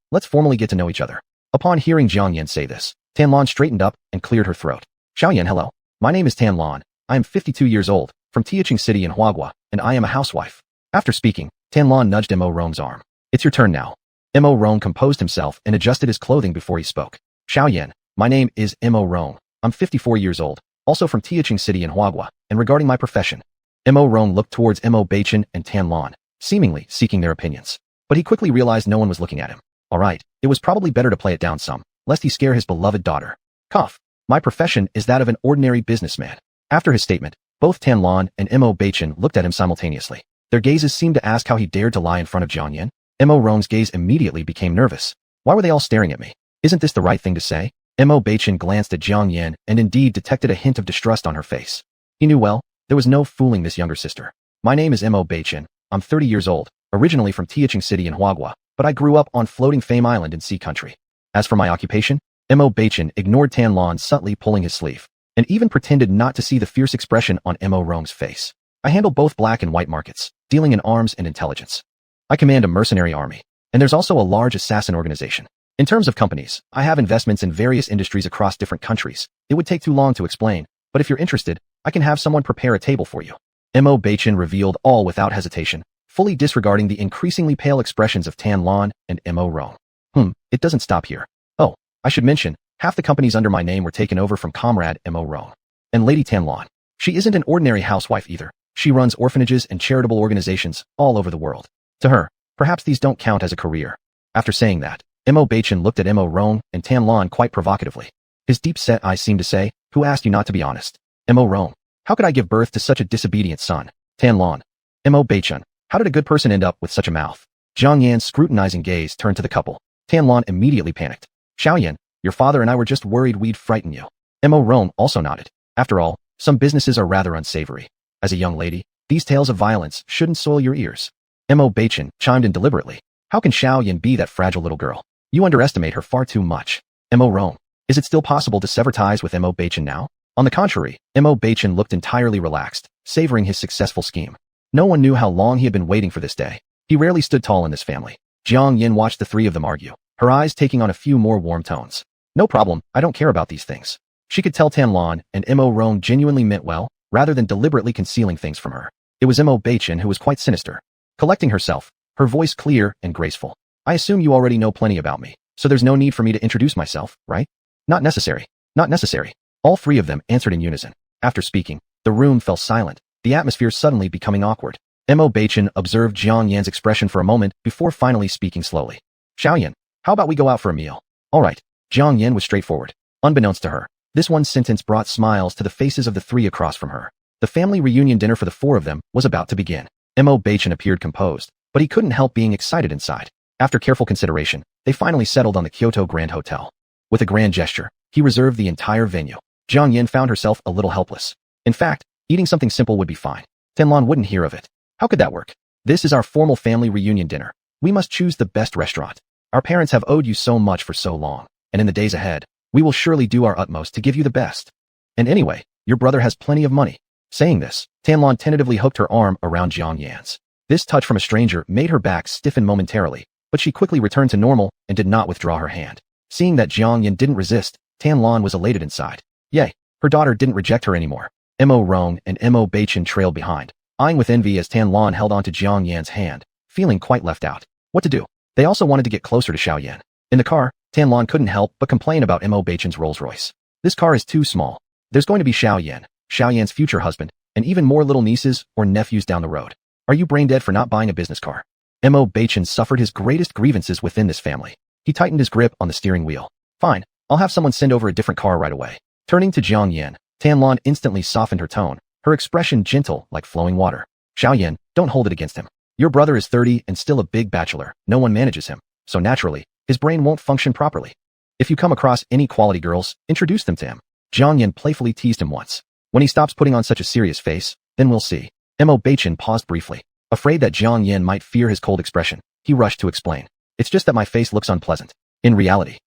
Let's formally get to know each other. Upon hearing Jiang Yan say this, Tan Lan straightened up and cleared her throat. Xiaoyan, hello. My name is Tan Lan. I am 52 years old, from Tieching City in Huagua, and I am a housewife. After speaking, Tan Lan nudged Mo Rong's arm. It's your turn now. Mo Rong composed himself and adjusted his clothing before he spoke. Xiaoyan, my name is Mo Rong. I'm 54 years old, also from Tieching City in Huagua, and regarding my profession. Mo Rong looked towards Mo Bachin and Tan Lan, seemingly seeking their opinions. But he quickly realized no one was looking at him. Alright, it was probably better to play it down some, lest he scare his beloved daughter. Cough. My profession is that of an ordinary businessman. After his statement, both Tan Lan and Mo Bachin looked at him simultaneously. Their gazes seemed to ask how he dared to lie in front of Jiang Yan. Mo Rong's gaze immediately became nervous. Why were they all staring at me? Isn't this the right thing to say? Mo Bachin glanced at Jiang Yan and indeed detected a hint of distrust on her face. He knew well, there was no fooling this younger sister. My name is Mo Bachin. I'm 30 years old, originally from Tieching City in Huagua, but I grew up on floating Fame Island in Sea Country. As for my occupation, Mo Bachin ignored Tan Lan subtly pulling his sleeve, and even pretended not to see the fierce expression on Mo Rong's face. I handle both black and white markets, dealing in arms and intelligence. I command a mercenary army, and there's also a large assassin organization. In terms of companies, I have investments in various industries across different countries. It would take too long to explain, but if you're interested, I can have someone prepare a table for you. Mo Bachin revealed all without hesitation, fully disregarding the increasingly pale expressions of Tan Lan and Mo Rong. It doesn't stop here. Oh, I should mention, half the companies under my name were taken over from Comrade Mo Rong. And Lady Tan Lan. She isn't an ordinary housewife either. She runs orphanages and charitable organizations all over the world. To her, perhaps these don't count as a career. After saying that, Mo Bachin looked at Mo Rong and Tan Lan quite provocatively. His deep-set eyes seemed to say, who asked you not to be honest? Mo Rong. How could I give birth to such a disobedient son? Tan Lan. Mo Bachin. How did a good person end up with such a mouth? Jiang Yan's scrutinizing gaze turned to the couple. Tan Lan immediately panicked. Xiaoyan, your father and I were just worried we'd frighten you. Mo Rong also nodded. After all, some businesses are rather unsavory. As a young lady, these tales of violence shouldn't soil your ears. Mo Bachin chimed in deliberately. How can Xiaoyan be that fragile little girl? You underestimate her far too much. Mo Rong. Is it still possible to sever ties with Mo Bachin now? On the contrary, Mo Bachin looked entirely relaxed, savoring his successful scheme. No one knew how long he had been waiting for this day. He rarely stood tall in this family. Jiang Yan watched the three of them argue, her eyes taking on a few more warm tones. No problem, I don't care about these things. She could tell Tan Lan and Mo Rong genuinely meant well, rather than deliberately concealing things from her. It was Mo Bachin who was quite sinister. Collecting herself, her voice clear and graceful. I assume you already know plenty about me, so there's no need for me to introduce myself, right? Not necessary. Not necessary. All three of them answered in unison. After speaking, the room fell silent, the atmosphere suddenly becoming awkward. Mo Bachin observed Jiang Yan's expression for a moment before finally speaking slowly. Xiaoyan, how about we go out for a meal? All right. Jiang Yan was straightforward. Unbeknownst to her, this one sentence brought smiles to the faces of the three across from her. The family reunion dinner for the four of them was about to begin. Mo Bachin appeared composed, but he couldn't help being excited inside. After careful consideration, they finally settled on the Kyoto Grand Hotel. With a grand gesture, he reserved the entire venue. Jiang Yan found herself a little helpless. In fact, eating something simple would be fine. Tan Lan wouldn't hear of it. How could that work? This is our formal family reunion dinner. We must choose the best restaurant. Our parents have owed you so much for so long, and in the days ahead, we will surely do our utmost to give you the best. And anyway, your brother has plenty of money. Saying this, Tan Lan tentatively hooked her arm around Jiang Yan's. This touch from a stranger made her back stiffen momentarily, but she quickly returned to normal and did not withdraw her hand. Seeing that Jiang Yin didn't resist, Tan Lan was elated inside. Yay, her daughter didn't reject her anymore. Mo Rong and Mo Baichen trailed behind, eyeing with envy as Tan Lan held onto Jiang Yan's hand, feeling quite left out. What to do? They also wanted to get closer to Xiao Yan. In the car, Tan Lan couldn't help but complain about Mo Baichen's Rolls Royce. This car is too small. There's going to be Xiao Yan's future husband, and even more little nieces or nephews down the road. Are you brain dead for not buying a business car? Mo Baichen suffered his greatest grievances within this family. He tightened his grip on the steering wheel. Fine, I'll have someone send over a different car right away. Turning to Jiang Yan, Tan Lan instantly softened her tone, her expression gentle like flowing water. Xiao Yan, don't hold it against him. Your brother is 30 and still a big bachelor. No one manages him, so naturally, his brain won't function properly. If you come across any quality girls, introduce them to him. Jiang Yan playfully teased him once. When he stops putting on such a serious face, then we'll see. Mo Baichen paused briefly. Afraid that Jiang Yan might fear his cold expression, he rushed to explain. It's just that my face looks unpleasant. In reality?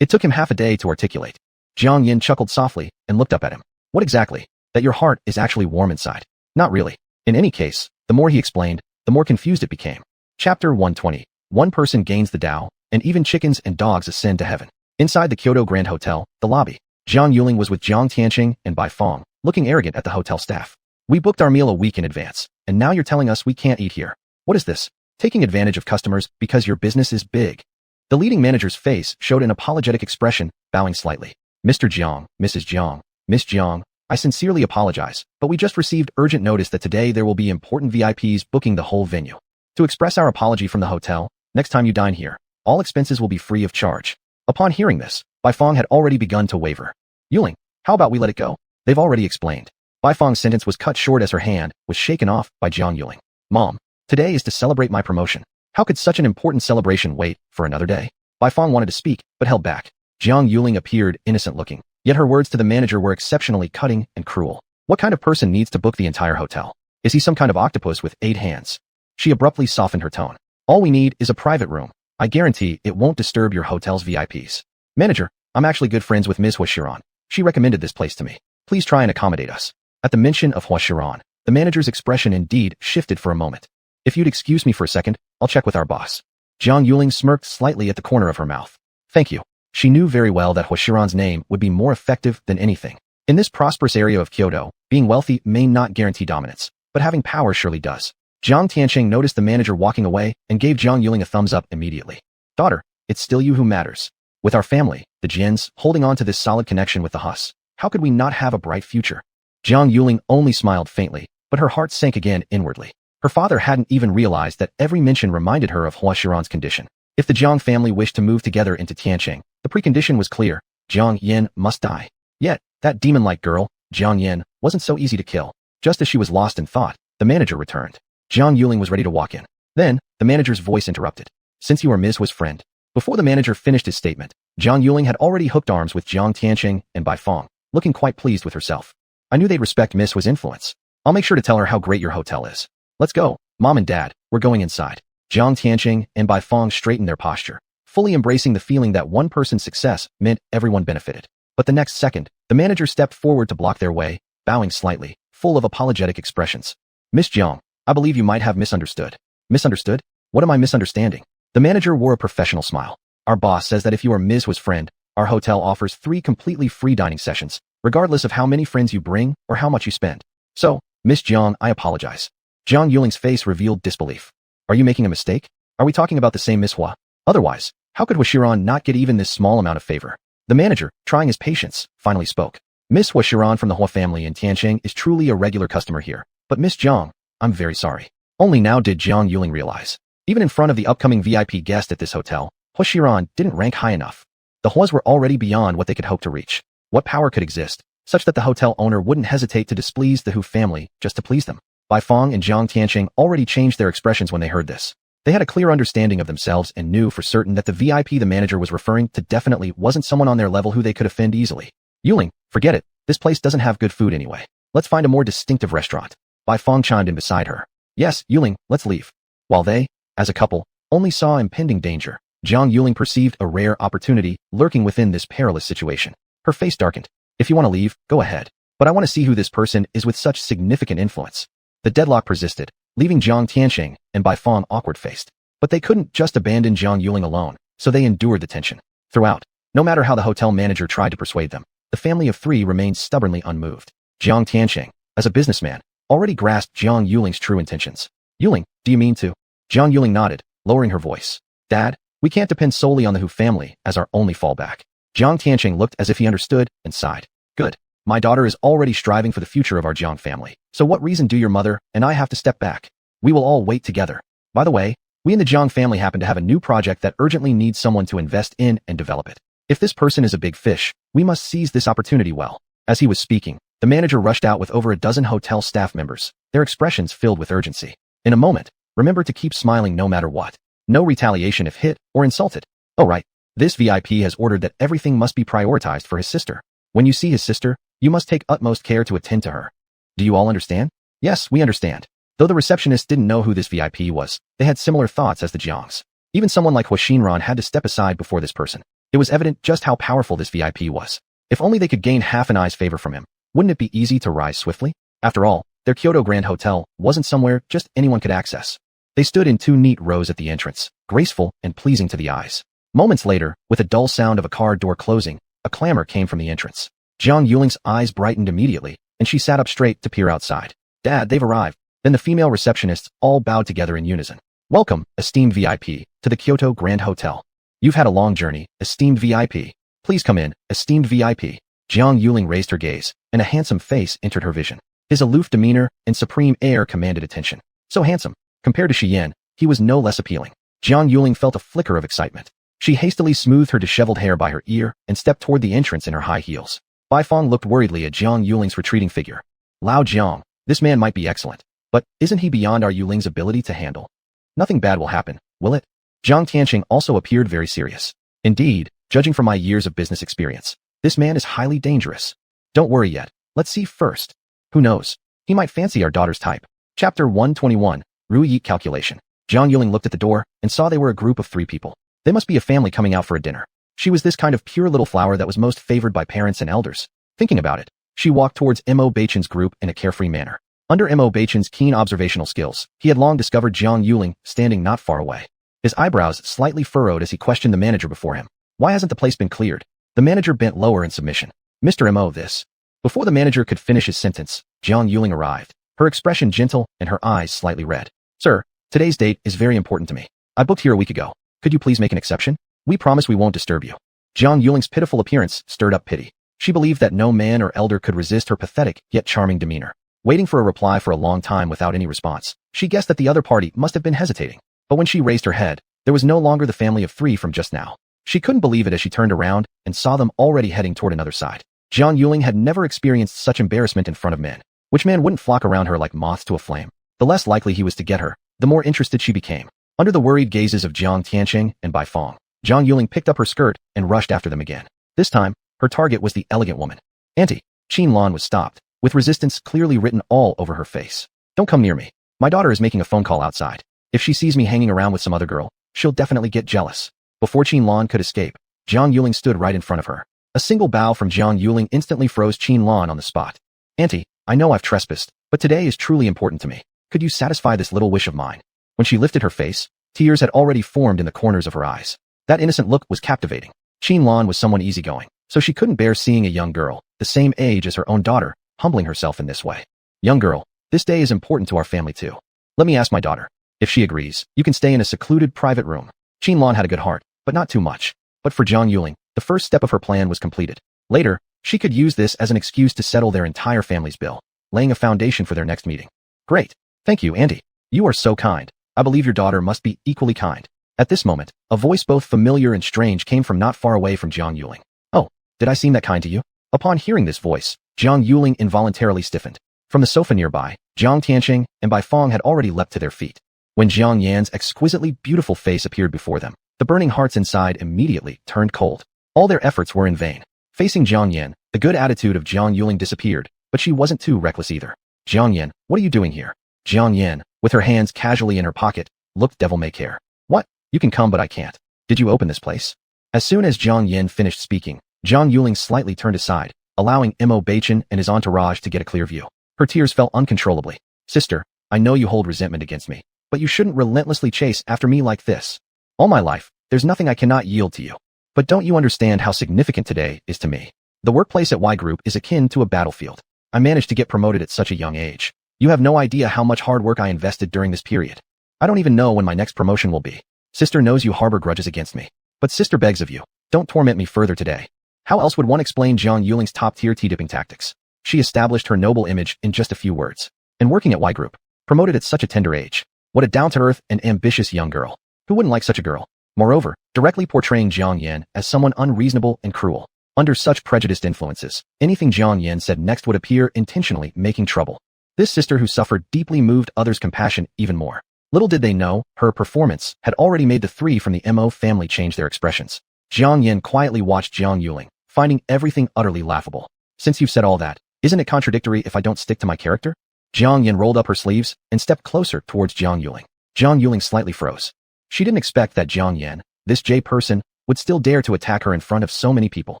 It took him half a day to articulate. Jiang Yan chuckled softly and looked up at him. What exactly? That your heart is actually warm inside. Not really. In any case, the more he explained, the more confused it became. Chapter 120. One person gains the Tao, and even chickens and dogs ascend to heaven. Inside the Kyoto Grand Hotel, the lobby, Zhang Yuling was with Jiang Tianqing and Bai Fong, looking arrogant at the hotel staff. We booked our meal a week in advance, and now you're telling us we can't eat here. What is this? Taking advantage of customers because your business is big. The leading manager's face showed an apologetic expression, bowing slightly. Mr. Jiang, Mrs. Jiang, Miss Jiang, I sincerely apologize, but we just received urgent notice that today there will be important VIPs booking the whole venue. To express our apology from the hotel, next time you dine here, all expenses will be free of charge. Upon hearing this, Bai Fong had already begun to waver. Yuling, how about we let it go? They've already explained. Bai Fong's sentence was cut short as her hand was shaken off by Jiang Yuling. Mom, today is to celebrate my promotion. How could such an important celebration wait for another day? Bai Fong wanted to speak, but held back. Jiang Yuling appeared innocent-looking, yet her words to the manager were exceptionally cutting and cruel. What kind of person needs to book the entire hotel? Is he some kind of octopus with 8 hands? She abruptly softened her tone. All we need is a private room. I guarantee it won't disturb your hotel's VIPs. Manager, I'm actually good friends with Ms. Huashiran. She recommended this place to me. Please try and accommodate us. At the mention of Huashiran, the manager's expression indeed shifted for a moment. If you'd excuse me for a second, I'll check with our boss. Jiang Yuling smirked slightly at the corner of her mouth. Thank you. She knew very well that Huashiran's name would be more effective than anything. In this prosperous area of Kyoto, being wealthy may not guarantee dominance, but having power surely does. Jiang Tianqing noticed the manager walking away and gave Jiang Yuling a thumbs up immediately. Daughter, it's still you who matters. With our family, the Jins, holding on to this solid connection with the Hus, how could we not have a bright future? Jiang Yuling only smiled faintly, but her heart sank again inwardly. Her father hadn't even realized that every mention reminded her of Huashiran's condition. If the Jiang family wished to move together into Tianqing, the precondition was clear. Jiang Yin must die. Yet, that demon-like girl, Jiang Yin, wasn't so easy to kill. Just as she was lost in thought, the manager returned. Jiang Yuling was ready to walk in. Then, the manager's voice interrupted. Since you are Ms. Hua's friend. Before the manager finished his statement, Jiang Yuling had already hooked arms with Jiang Tianqing and Bai Fong, looking quite pleased with herself. I knew they'd respect Ms. Hua's influence. I'll make sure to tell her how great your hotel is. Let's go, Mom and Dad, we're going inside. Jiang Tianqing and Bai Fong straightened their posture, fully embracing the feeling that one person's success meant everyone benefited. But the next second, the manager stepped forward to block their way, bowing slightly, full of apologetic expressions. Miss Jiang, I believe you might have misunderstood. Misunderstood? What am I misunderstanding? The manager wore a professional smile. Our boss says that if you are Ms. Hua's friend, our hotel offers 3 completely free dining sessions, regardless of how many friends you bring or how much you spend. So, Miss Jiang, I apologize. Jiang Yuling's face revealed disbelief. Are you making a mistake? Are we talking about the same Miss Hua? Otherwise, how could Huashiran not get even this small amount of favor? The manager, trying his patience, finally spoke. Miss Huashiran from the Hua family in Tianqing is truly a regular customer here. But Miss Jiang, I'm very sorry. Only now did Jiang Yuling realize. Even in front of the upcoming VIP guest at this hotel, Huashiran didn't rank high enough. The Huas were already beyond what they could hope to reach. What power could exist, such that the hotel owner wouldn't hesitate to displease the Hu family just to please them? Bai Fong and Jiang Tianqing already changed their expressions when they heard this. They had a clear understanding of themselves and knew for certain that the VIP the manager was referring to definitely wasn't someone on their level who they could offend easily. Yuling, forget it. This place doesn't have good food anyway. Let's find a more distinctive restaurant. Bai Fong chimed in beside her. Yes, Yuling, let's leave. While they, as a couple, only saw impending danger, Jiang Yuling perceived a rare opportunity lurking within this perilous situation. Her face darkened. If you want to leave, go ahead. But I want to see who this person is with such significant influence. The deadlock persisted, leaving Jiang Tianqing and Bai Fong awkward-faced. But they couldn't just abandon Jiang Yuling alone, so they endured the tension. Throughout, no matter how the hotel manager tried to persuade them, the family of three remained stubbornly unmoved. Jiang Tianqing, as a businessman, already grasped Jiang Yuling's true intentions. Yuling, do you mean to? Jiang Yuling nodded, lowering her voice. Dad, we can't depend solely on the Hu family as our only fallback. Jiang Tianqing looked as if he understood and sighed. Good. My daughter is already striving for the future of our Jiang family. So what reason do your mother and I have to step back? We will all wait together. By the way, we in the Jiang family happen to have a new project that urgently needs someone to invest in and develop it. If this person is a big fish, we must seize this opportunity well. As he was speaking, the manager rushed out with over a dozen hotel staff members, their expressions filled with urgency. In a moment, remember to keep smiling no matter what. No retaliation if hit or insulted. Oh right, this VIP has ordered that everything must be prioritized for his sister. When you see his sister, you must take utmost care to attend to her. Do you all understand? Yes, we understand. Though the receptionist didn't know who this VIP was, they had similar thoughts as the Jiangs. Even someone like Hua Xinran had to step aside before this person. It was evident just how powerful this VIP was. If only they could gain half an eye's favor from him, wouldn't it be easy to rise swiftly? After all, their Kyoto Grand Hotel wasn't somewhere just anyone could access. They stood in two neat rows at the entrance, graceful and pleasing to the eyes. Moments later, with a dull sound of a car door closing, a clamor came from the entrance. Jiang Yuling's eyes brightened immediately, and she sat up straight to peer outside. Dad, they've arrived. Then the female receptionists all bowed together in unison. Welcome, esteemed VIP, to the Kyoto Grand Hotel. You've had a long journey, esteemed VIP. Please come in, esteemed VIP. Jiang Yuling raised her gaze, and a handsome face entered her vision. His aloof demeanor and supreme air commanded attention. So handsome. Compared to Shi Yan, he was no less appealing. Jiang Yuling felt a flicker of excitement. She hastily smoothed her disheveled hair by her ear and stepped toward the entrance in her high heels. Bai Fong looked worriedly at Jiang Yuling's retreating figure. Lao Jiang, this man might be excellent, but isn't he beyond our Yuling's ability to handle? Nothing bad will happen, will it? Jiang Tianqing also appeared very serious. Indeed, judging from my years of business experience, this man is highly dangerous. Don't worry yet. Let's see first. Who knows? He might fancy our daughter's type. Chapter 121, Ruyi Calculation. Jiang Yuling looked at the door and saw they were a group of three people. They must be a family coming out for a dinner. She was this kind of pure little flower that was most favored by parents and elders. Thinking about it, she walked towards Mo Beichen's group in a carefree manner. Under Mo Beichen's keen observational skills, he had long discovered Jiang Yuling standing not far away. His eyebrows slightly furrowed as he questioned the manager before him. Why hasn't the place been cleared? The manager bent lower in submission. Mr. Mo, this. Before the manager could finish his sentence, Jiang Yuling arrived, her expression gentle and her eyes slightly red. Sir, today's date is very important to me. I booked here a week ago. Could you please make an exception? We promise we won't disturb you. Jiang Yuling's pitiful appearance stirred up pity. She believed that no man or elder could resist her pathetic yet charming demeanor. Waiting for a reply for a long time without any response, she guessed that the other party must have been hesitating. But when she raised her head, there was no longer the family of three from just now. She couldn't believe it as she turned around and saw them already heading toward another side. Jiang Yuling had never experienced such embarrassment in front of men. Which man wouldn't flock around her like moths to a flame? The less likely he was to get her, the more interested she became. Under the worried gazes of Jiang Tianqing and Bai Fong, Jiang Yuling picked up her skirt and rushed after them again. This time, her target was the elegant woman. Auntie, Qin Lan was stopped, with resistance clearly written all over her face. Don't come near me. My daughter is making a phone call outside. If she sees me hanging around with some other girl, she'll definitely get jealous. Before Qin Lan could escape, Jiang Yuling stood right in front of her. A single bow from Jiang Yuling instantly froze Qin Lan on the spot. Auntie, I know I've trespassed, but today is truly important to me. Could you satisfy this little wish of mine? When she lifted her face, tears had already formed in the corners of her eyes. That innocent look was captivating. Qin Lan was someone easygoing, so she couldn't bear seeing a young girl, the same age as her own daughter, humbling herself in this way. Young girl, this day is important to our family too. Let me ask my daughter. If she agrees, you can stay in a secluded private room. Qin Lan had a good heart, but not too much. But for Jiang Yuling, the first step of her plan was completed. Later, she could use this as an excuse to settle their entire family's bill, laying a foundation for their next meeting. Great. Thank you, Auntie. You are so kind. I believe your daughter must be equally kind. At this moment, a voice both familiar and strange came from not far away from Jiang Yuling. Oh, did I seem that kind to you? Upon hearing this voice, Jiang Yuling involuntarily stiffened. From the sofa nearby, Jiang Tianqing and Bai Fong had already leapt to their feet. When Jiang Yan's exquisitely beautiful face appeared before them, the burning hearts inside immediately turned cold. All their efforts were in vain. Facing Jiang Yan, the good attitude of Jiang Yuling disappeared, but she wasn't too reckless either. Jiang Yan, what are you doing here? Jiang Yan, with her hands casually in her pocket, looked devil-may-care. What? You can come but I can't. Did you open this place? As soon as Jiang Yan finished speaking, Jiang Yuling slightly turned aside, allowing Mo Beichen and his entourage to get a clear view. Her tears fell uncontrollably. Sister, I know you hold resentment against me, but you shouldn't relentlessly chase after me like this. All my life, there's nothing I cannot yield to you. But don't you understand how significant today is to me? The workplace at Y Group is akin to a battlefield. I managed to get promoted at such a young age. You have no idea how much hard work I invested during this period. I don't even know when my next promotion will be. Sister knows you harbor grudges against me. But sister begs of you, don't torment me further today. How else would one explain Jiang Yuling's top-tier tea-dipping tactics? She established her noble image in just a few words. And working at Y Group, promoted at such a tender age. What a down-to-earth and ambitious young girl. Who wouldn't like such a girl? Moreover, directly portraying Jiang Yan as someone unreasonable and cruel. Under such prejudiced influences, anything Jiang Yan said next would appear intentionally making trouble. This sister who suffered deeply moved others' compassion even more. Little did they know, her performance had already made the three from the Mo family change their expressions. Jiang Yan quietly watched Jiang Yuling, finding everything utterly laughable. Since you've said all that, isn't it contradictory if I don't stick to my character? Jiang Yan rolled up her sleeves and stepped closer towards Jiang Yuling. Jiang Yuling slightly froze. She didn't expect that Jiang Yan, this J person, would still dare to attack her in front of so many people.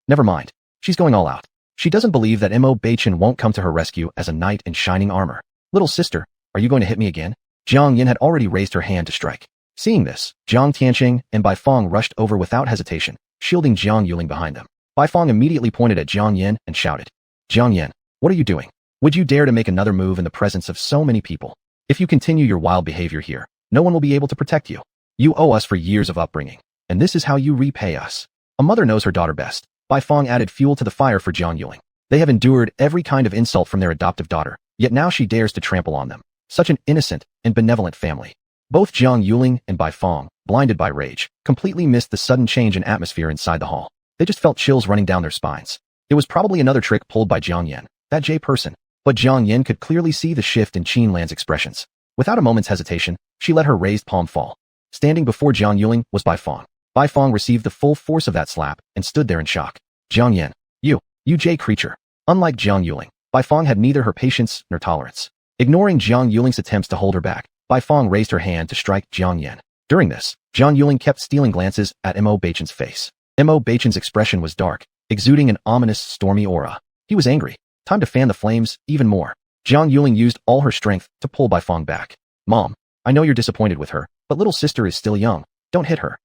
Never mind. She's going all out. She doesn't believe that Mo Beichen won't come to her rescue as a knight in shining armor. Little sister, are you going to hit me again? Jiang Yan had already raised her hand to strike. Seeing this, Jiang Tianqing and Bai Fong rushed over without hesitation, shielding Jiang Yuling behind them. Bai Fong immediately pointed at Jiang Yan and shouted, Jiang Yan, what are you doing? Would you dare to make another move in the presence of so many people? If you continue your wild behavior here, no one will be able to protect you. You owe us for years of upbringing, and this is how you repay us. A mother knows her daughter best. Bai Fong added fuel to the fire for Jiang Yuling. They have endured every kind of insult from their adoptive daughter, yet now she dares to trample on them. Such an innocent and benevolent family. Both Jiang Yuling and Bai Fong, blinded by rage, completely missed the sudden change in atmosphere inside the hall. They just felt chills running down their spines. It was probably another trick pulled by Jiang Yan, that J person. But Jiang Yan could clearly see the shift in Qin Lan's expressions. Without a moment's hesitation, she let her raised palm fall. Standing before Jiang Yuling was Bai Fong. Bai Fong received the full force of that slap and stood there in shock. Jiang Yan, you J creature. Unlike Jiang Yuling, Bai Fong had neither her patience nor tolerance. Ignoring Jiang Yuling's attempts to hold her back, Bai Fong raised her hand to strike Jiang Yan. During this, Jiang Yuling kept stealing glances at Mo Beichen's face. Mo Beichen's expression was dark, exuding an ominous, stormy aura. He was angry. Time to fan the flames even more. Jiang Yuling used all her strength to pull Bai Fong back. Mom, I know you're disappointed with her, but little sister is still young. Don't hit her.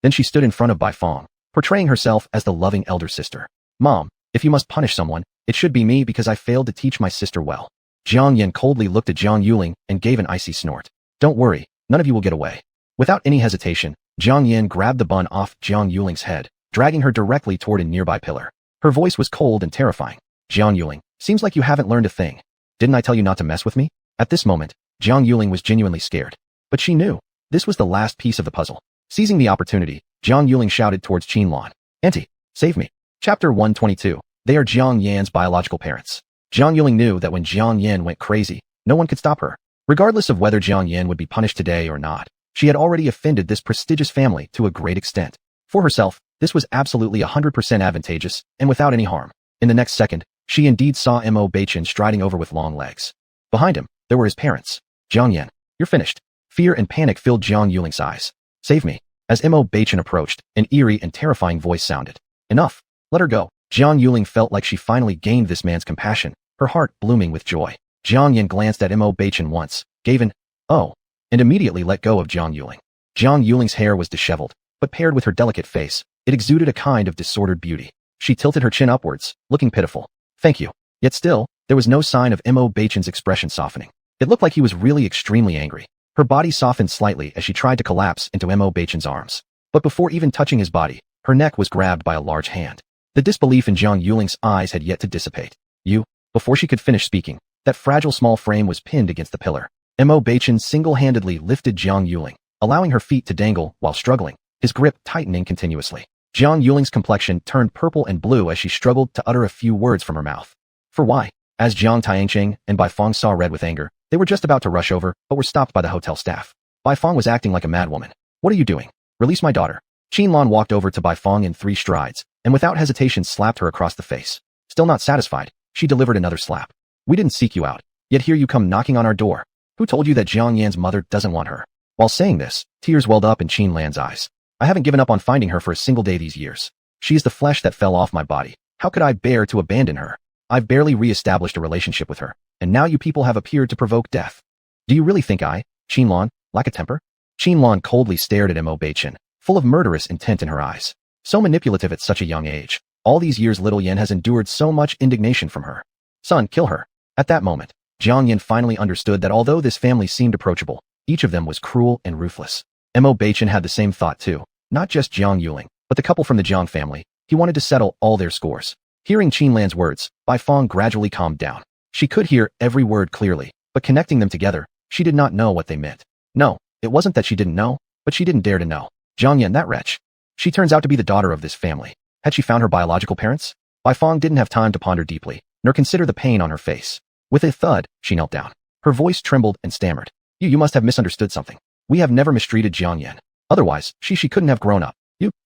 Then she stood in front of Bai Fong, portraying herself as the loving elder sister. Mom, if you must punish someone, it should be me because I failed to teach my sister well. Jiang Yan coldly looked at Jiang Yuling and gave an icy snort. Don't worry, none of you will get away. Without any hesitation, Jiang Yan grabbed the bun off Jiang Yuling's head, dragging her directly toward a nearby pillar. Her voice was cold and terrifying. Jiang Yuling, seems like you haven't learned a thing. Didn't I tell you not to mess with me? At this moment, Jiang Yuling was genuinely scared. But she knew. This was the last piece of the puzzle. Seizing the opportunity, Jiang Yuling shouted towards Qin Lan. Auntie, save me. Chapter 122. They are Jiang Yan's biological parents. Jiang Yuling knew that when Jiang Yan went crazy, no one could stop her. Regardless of whether Jiang Yan would be punished today or not, she had already offended this prestigious family to a great extent. For herself, this was absolutely 100% advantageous and without any harm. In the next second, she indeed saw Mo Beichen striding over with long legs. Behind him, there were his parents. Jiang Yan, you're finished. Fear and panic filled Jiang Yuling's eyes. Save me. As Mo Beichen approached, an eerie and terrifying voice sounded. Enough. Let her go. Jiang Yuling felt like she finally gained this man's compassion, her heart blooming with joy. Jiang Yan glanced at Mo Beichen once, gave an, oh, and immediately let go of Jiang Yuling. Jiang Yuling's hair was disheveled, but paired with her delicate face, it exuded a kind of disordered beauty. She tilted her chin upwards, looking pitiful. Thank you. Yet still, there was no sign of Mo Beichen's expression softening. It looked like he was really extremely angry. Her body softened slightly as she tried to collapse into Mo Beichen's arms. But before even touching his body, her neck was grabbed by a large hand. The disbelief in Jiang Yuling's eyes had yet to dissipate. Before she could finish speaking, that fragile small frame was pinned against the pillar. Mo Beichen single-handedly lifted Jiang Yuling, allowing her feet to dangle while struggling, his grip tightening continuously. Jiang Yuling's complexion turned purple and blue as she struggled to utter a few words from her mouth. For why? As Jiang Tianqing and Bai Fong saw red with anger, they were just about to rush over, but were stopped by the hotel staff. Bai Fong was acting like a madwoman. What are you doing? Release my daughter. Qin Lan walked over to Bai Fong in 3 strides, and without hesitation slapped her across the face. Still not satisfied, she delivered another slap. We didn't seek you out, yet here you come knocking on our door. Who told you that Jiang Yan's mother doesn't want her? While saying this, tears welled up in Qin Lan's eyes. I haven't given up on finding her for a single day these years. She is the flesh that fell off my body. How could I bear to abandon her? I've barely re-established a relationship with her, and now you people have appeared to provoke death. Do you really think I, Qin Lan, lack a temper? Qin Lan coldly stared at Mo Beichen, full of murderous intent in her eyes. So manipulative at such a young age. All these years little Yin has endured so much indignation from her. Son, kill her. At that moment, Jiang Yin finally understood that although this family seemed approachable, each of them was cruel and ruthless. Mo Beichen had the same thought too. Not just Jiang Yuling, but the couple from the Jiang family. He wanted to settle all their scores. Hearing Qin Lan's words, Bai Fong gradually calmed down. She could hear every word clearly, but connecting them together, she did not know what they meant. No, it wasn't that she didn't know, but she didn't dare to know. Jiang Yin, that wretch. She turns out to be the daughter of this family. Had she found her biological parents? Bai Fong didn't have time to ponder deeply, nor consider the pain on her face. With a thud, she knelt down. Her voice trembled and stammered. You must have misunderstood something. We have never mistreated Jiang Yin. Otherwise, she couldn't have grown up.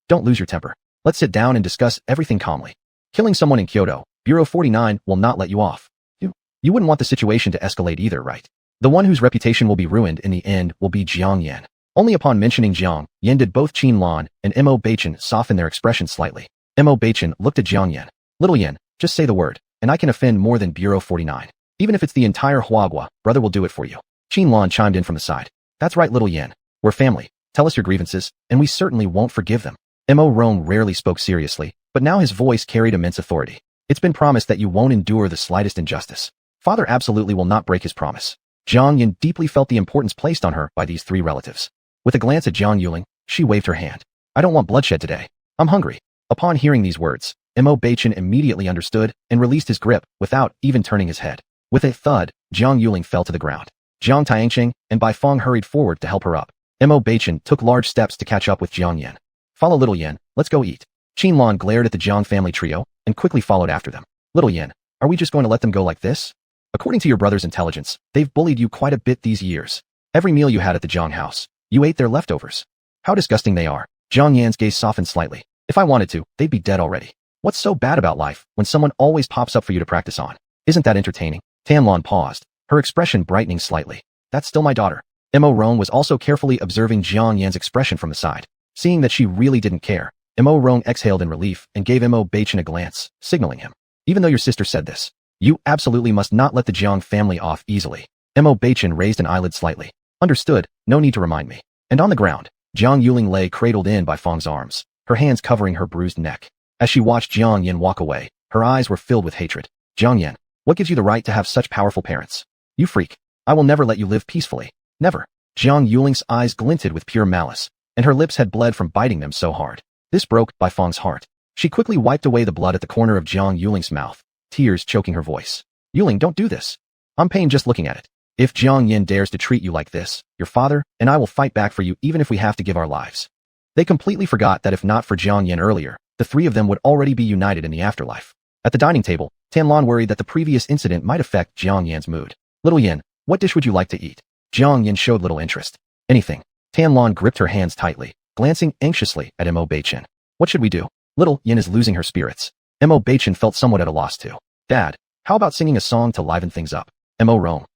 Don't lose your temper. Let's sit down and discuss everything calmly. Killing someone in Kyoto, Bureau 49 will not let you off. You wouldn't want the situation to escalate either, right? The one whose reputation will be ruined in the end will be Jiang Yin. Only upon mentioning Jiang Yin did both Qin Lan and Mo Beichen soften their expression slightly. Mo Beichen looked at Jiang Yin. Little Yin, just say the word, and I can offend more than Bureau 49. Even if it's the entire Huagua, brother will do it for you. Qin Lan chimed in from the side. That's right, little Yin. We're family. Tell us your grievances, and we certainly won't forgive them. Mo Rong rarely spoke seriously, but now his voice carried immense authority. It's been promised that you won't endure the slightest injustice. Father absolutely will not break his promise. Jiang Yin deeply felt the importance placed on her by these three relatives. With a glance at Jiang Yuling, she waved her hand. I don't want bloodshed today. I'm hungry. Upon hearing these words, Mo Beichen immediately understood and released his grip without even turning his head. With a thud, Jiang Yuling fell to the ground. Jiang Tianqing and Bai Fong hurried forward to help her up. Mo Beichen took large steps to catch up with Jiang Yin. Follow little Yin, let's go eat. Qin Lan glared at the Jiang family trio and quickly followed after them. Little Yin, are we just going to let them go like this? According to your brother's intelligence, they've bullied you quite a bit these years. Every meal you had at the Jiang house, you ate their leftovers. How disgusting they are. Jiang Yan's gaze softened slightly. If I wanted to, they'd be dead already. What's so bad about life when someone always pops up for you to practice on? Isn't that entertaining? Tianlan paused, her expression brightening slightly. That's still my daughter. Mo Rong was also carefully observing Jiang Yan's expression from the side. Seeing that she really didn't care, Mo Rong exhaled in relief and gave Mo Beichen a glance, signaling him. Even though your sister said this, you absolutely must not let the Jiang family off easily. Mo Beichen raised an eyelid slightly. Understood, no need to remind me. And on the ground, Jiang Yuling lay cradled in by Fong's arms, her hands covering her bruised neck. As she watched Jiang Yin walk away, her eyes were filled with hatred. Jiang Yin, what gives you the right to have such powerful parents? You freak. I will never let you live peacefully. Never. Jiang Yuling's eyes glinted with pure malice, and her lips had bled from biting them so hard. This broke Bai Fong's heart. She quickly wiped away the blood at the corner of Jiang Yuling's mouth, tears choking her voice. Yuling, don't do this. I'm pained just looking at it. If Jiang Yin dares to treat you like this, your father and I will fight back for you even if we have to give our lives. They completely forgot that if not for Jiang Yin earlier, the three of them would already be united in the afterlife. At the dining table, Tianlan worried that the previous incident might affect Jiang Yan's mood. Little Yin, what dish would you like to eat? Jiang Yin showed little interest. Anything. Tianlan gripped her hands tightly, glancing anxiously at Mo Beichen. What should we do? Little Yin is losing her spirits. Mo Beichen felt somewhat at a loss too. Dad, how about singing a song to liven things up? Mo Rong.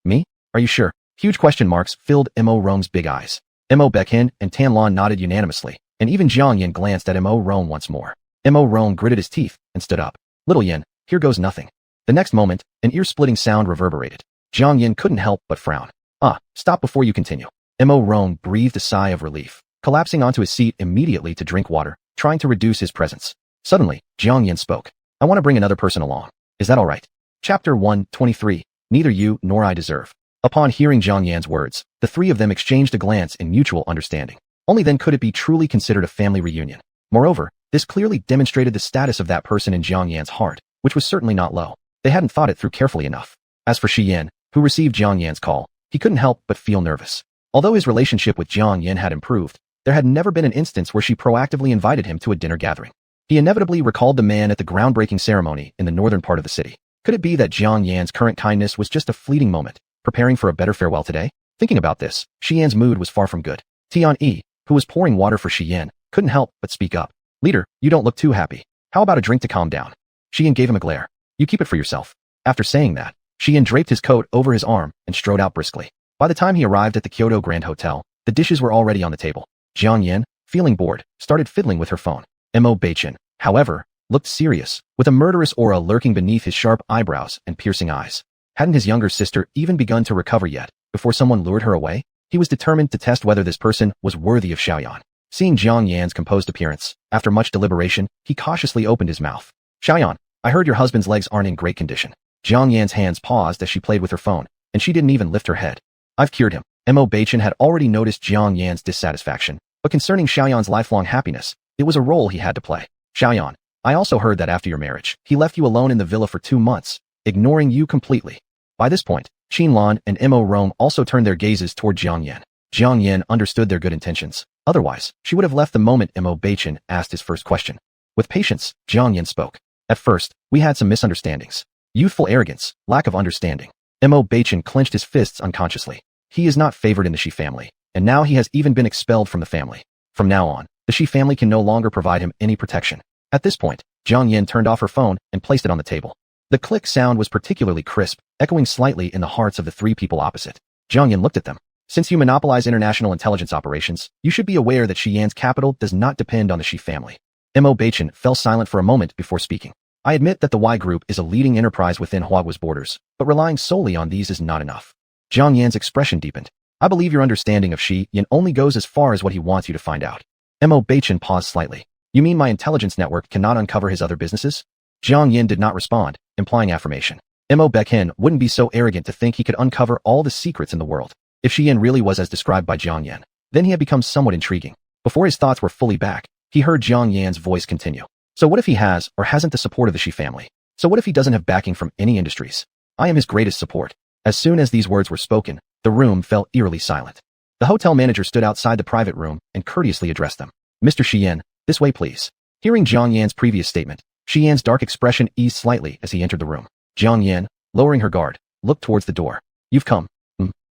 Me? Are you sure? Huge question marks filled Mo Rong's big eyes. Mo Baekhin and Tianlan nodded unanimously, and even Jiang Yin glanced at Mo Rong once more. Mo Rong gritted his teeth and stood up. Little Yin, here goes nothing. The next moment, an ear-splitting sound reverberated. Jiang Yin couldn't help but frown. Stop before you continue. Mo Rong breathed a sigh of relief, collapsing onto his seat immediately to drink water, trying to reduce his presence. Suddenly, Jiang Yin spoke. I want to bring another person along. Is that all right? Chapter 123. Neither you nor I deserve. Upon hearing Jiang Yan's words, the three of them exchanged a glance in mutual understanding. Only then could it be truly considered a family reunion. Moreover, this clearly demonstrated the status of that person in Jiang Yan's heart, which was certainly not low. They hadn't thought it through carefully enough. As for Shi Yin, who received Jiang Yan's call, he couldn't help but feel nervous. Although his relationship with Jiang Yin had improved, there had never been an instance where she proactively invited him to a dinner gathering. He inevitably recalled the man at the groundbreaking ceremony in the northern part of the city. Could it be that Jiang Yan's current kindness was just a fleeting moment, preparing for a better farewell today? Thinking about this, Shi Yan's mood was far from good. Tian Yi, who was pouring water for Shi Yan, couldn't help but speak up. Leader, you don't look too happy. How about a drink to calm down? Shi Yan gave him a glare. You keep it for yourself. After saying that, Shi Yan draped his coat over his arm and strode out briskly. By the time he arrived at the Kyoto Grand Hotel, the dishes were already on the table. Jiang Yin, feeling bored, started fiddling with her phone. Mo Beichen, however, looked serious, with a murderous aura lurking beneath his sharp eyebrows and piercing eyes. Hadn't his younger sister even begun to recover yet, before someone lured her away? He was determined to test whether this person was worthy of Xiaoyan. Seeing Jiang Yan's composed appearance, after much deliberation, he cautiously opened his mouth. Xiaoyan, I heard your husband's legs aren't in great condition. Jiang Yan's hands paused as she played with her phone, and she didn't even lift her head. I've cured him. Mo Beichen had already noticed Jiang Yan's dissatisfaction, but concerning Xiaoyan's lifelong happiness, it was a role he had to play. Xiaoyan, I also heard that after your marriage, he left you alone in the villa for 2 months, ignoring you completely. By this point, Qinlan and Mo Rome also turned their gazes toward Jiang Yan. Jiang Yan understood their good intentions. Otherwise, she would have left the moment Mo Beichen asked his first question. With patience, Jiang Yan spoke. At first, we had some misunderstandings. Youthful arrogance, lack of understanding. Mo Beichen clenched his fists unconsciously. He is not favored in the Shi family, and now he has even been expelled from the family. From now on, the Shi family can no longer provide him any protection. At this point, Jiang Yan turned off her phone and placed it on the table. The click sound was particularly crisp, echoing slightly in the hearts of the 3 people opposite. Jiang Yan looked at them. Since you monopolize international intelligence operations, you should be aware that Xi'an's capital does not depend on the Shi family. Mo Beichen fell silent for a moment before speaking. I admit that the Y Group is a leading enterprise within Huagua's borders, but relying solely on these is not enough. Jiang Yan's expression deepened. I believe your understanding of Xi'an only goes as far as what he wants you to find out. Mo Beichen paused slightly. You mean my intelligence network cannot uncover his other businesses? Jiang Yan did not respond, implying affirmation. Mo Beichen wouldn't be so arrogant to think he could uncover all the secrets in the world. If Xi'an really was as described by Jiang Yan, then he had become somewhat intriguing. Before his thoughts were fully back, he heard Jiang Yan's voice continue. So what if he has or hasn't the support of the Shi family? So what if he doesn't have backing from any industries? I am his greatest support. As soon as these words were spoken, the room fell eerily silent. The hotel manager stood outside the private room and courteously addressed them. Mr. Xi'an, this way please. Hearing Jiang Yan's previous statement, Xi'an's dark expression eased slightly as he entered the room. Jiang Yan, lowering her guard, looked towards the door. You've come.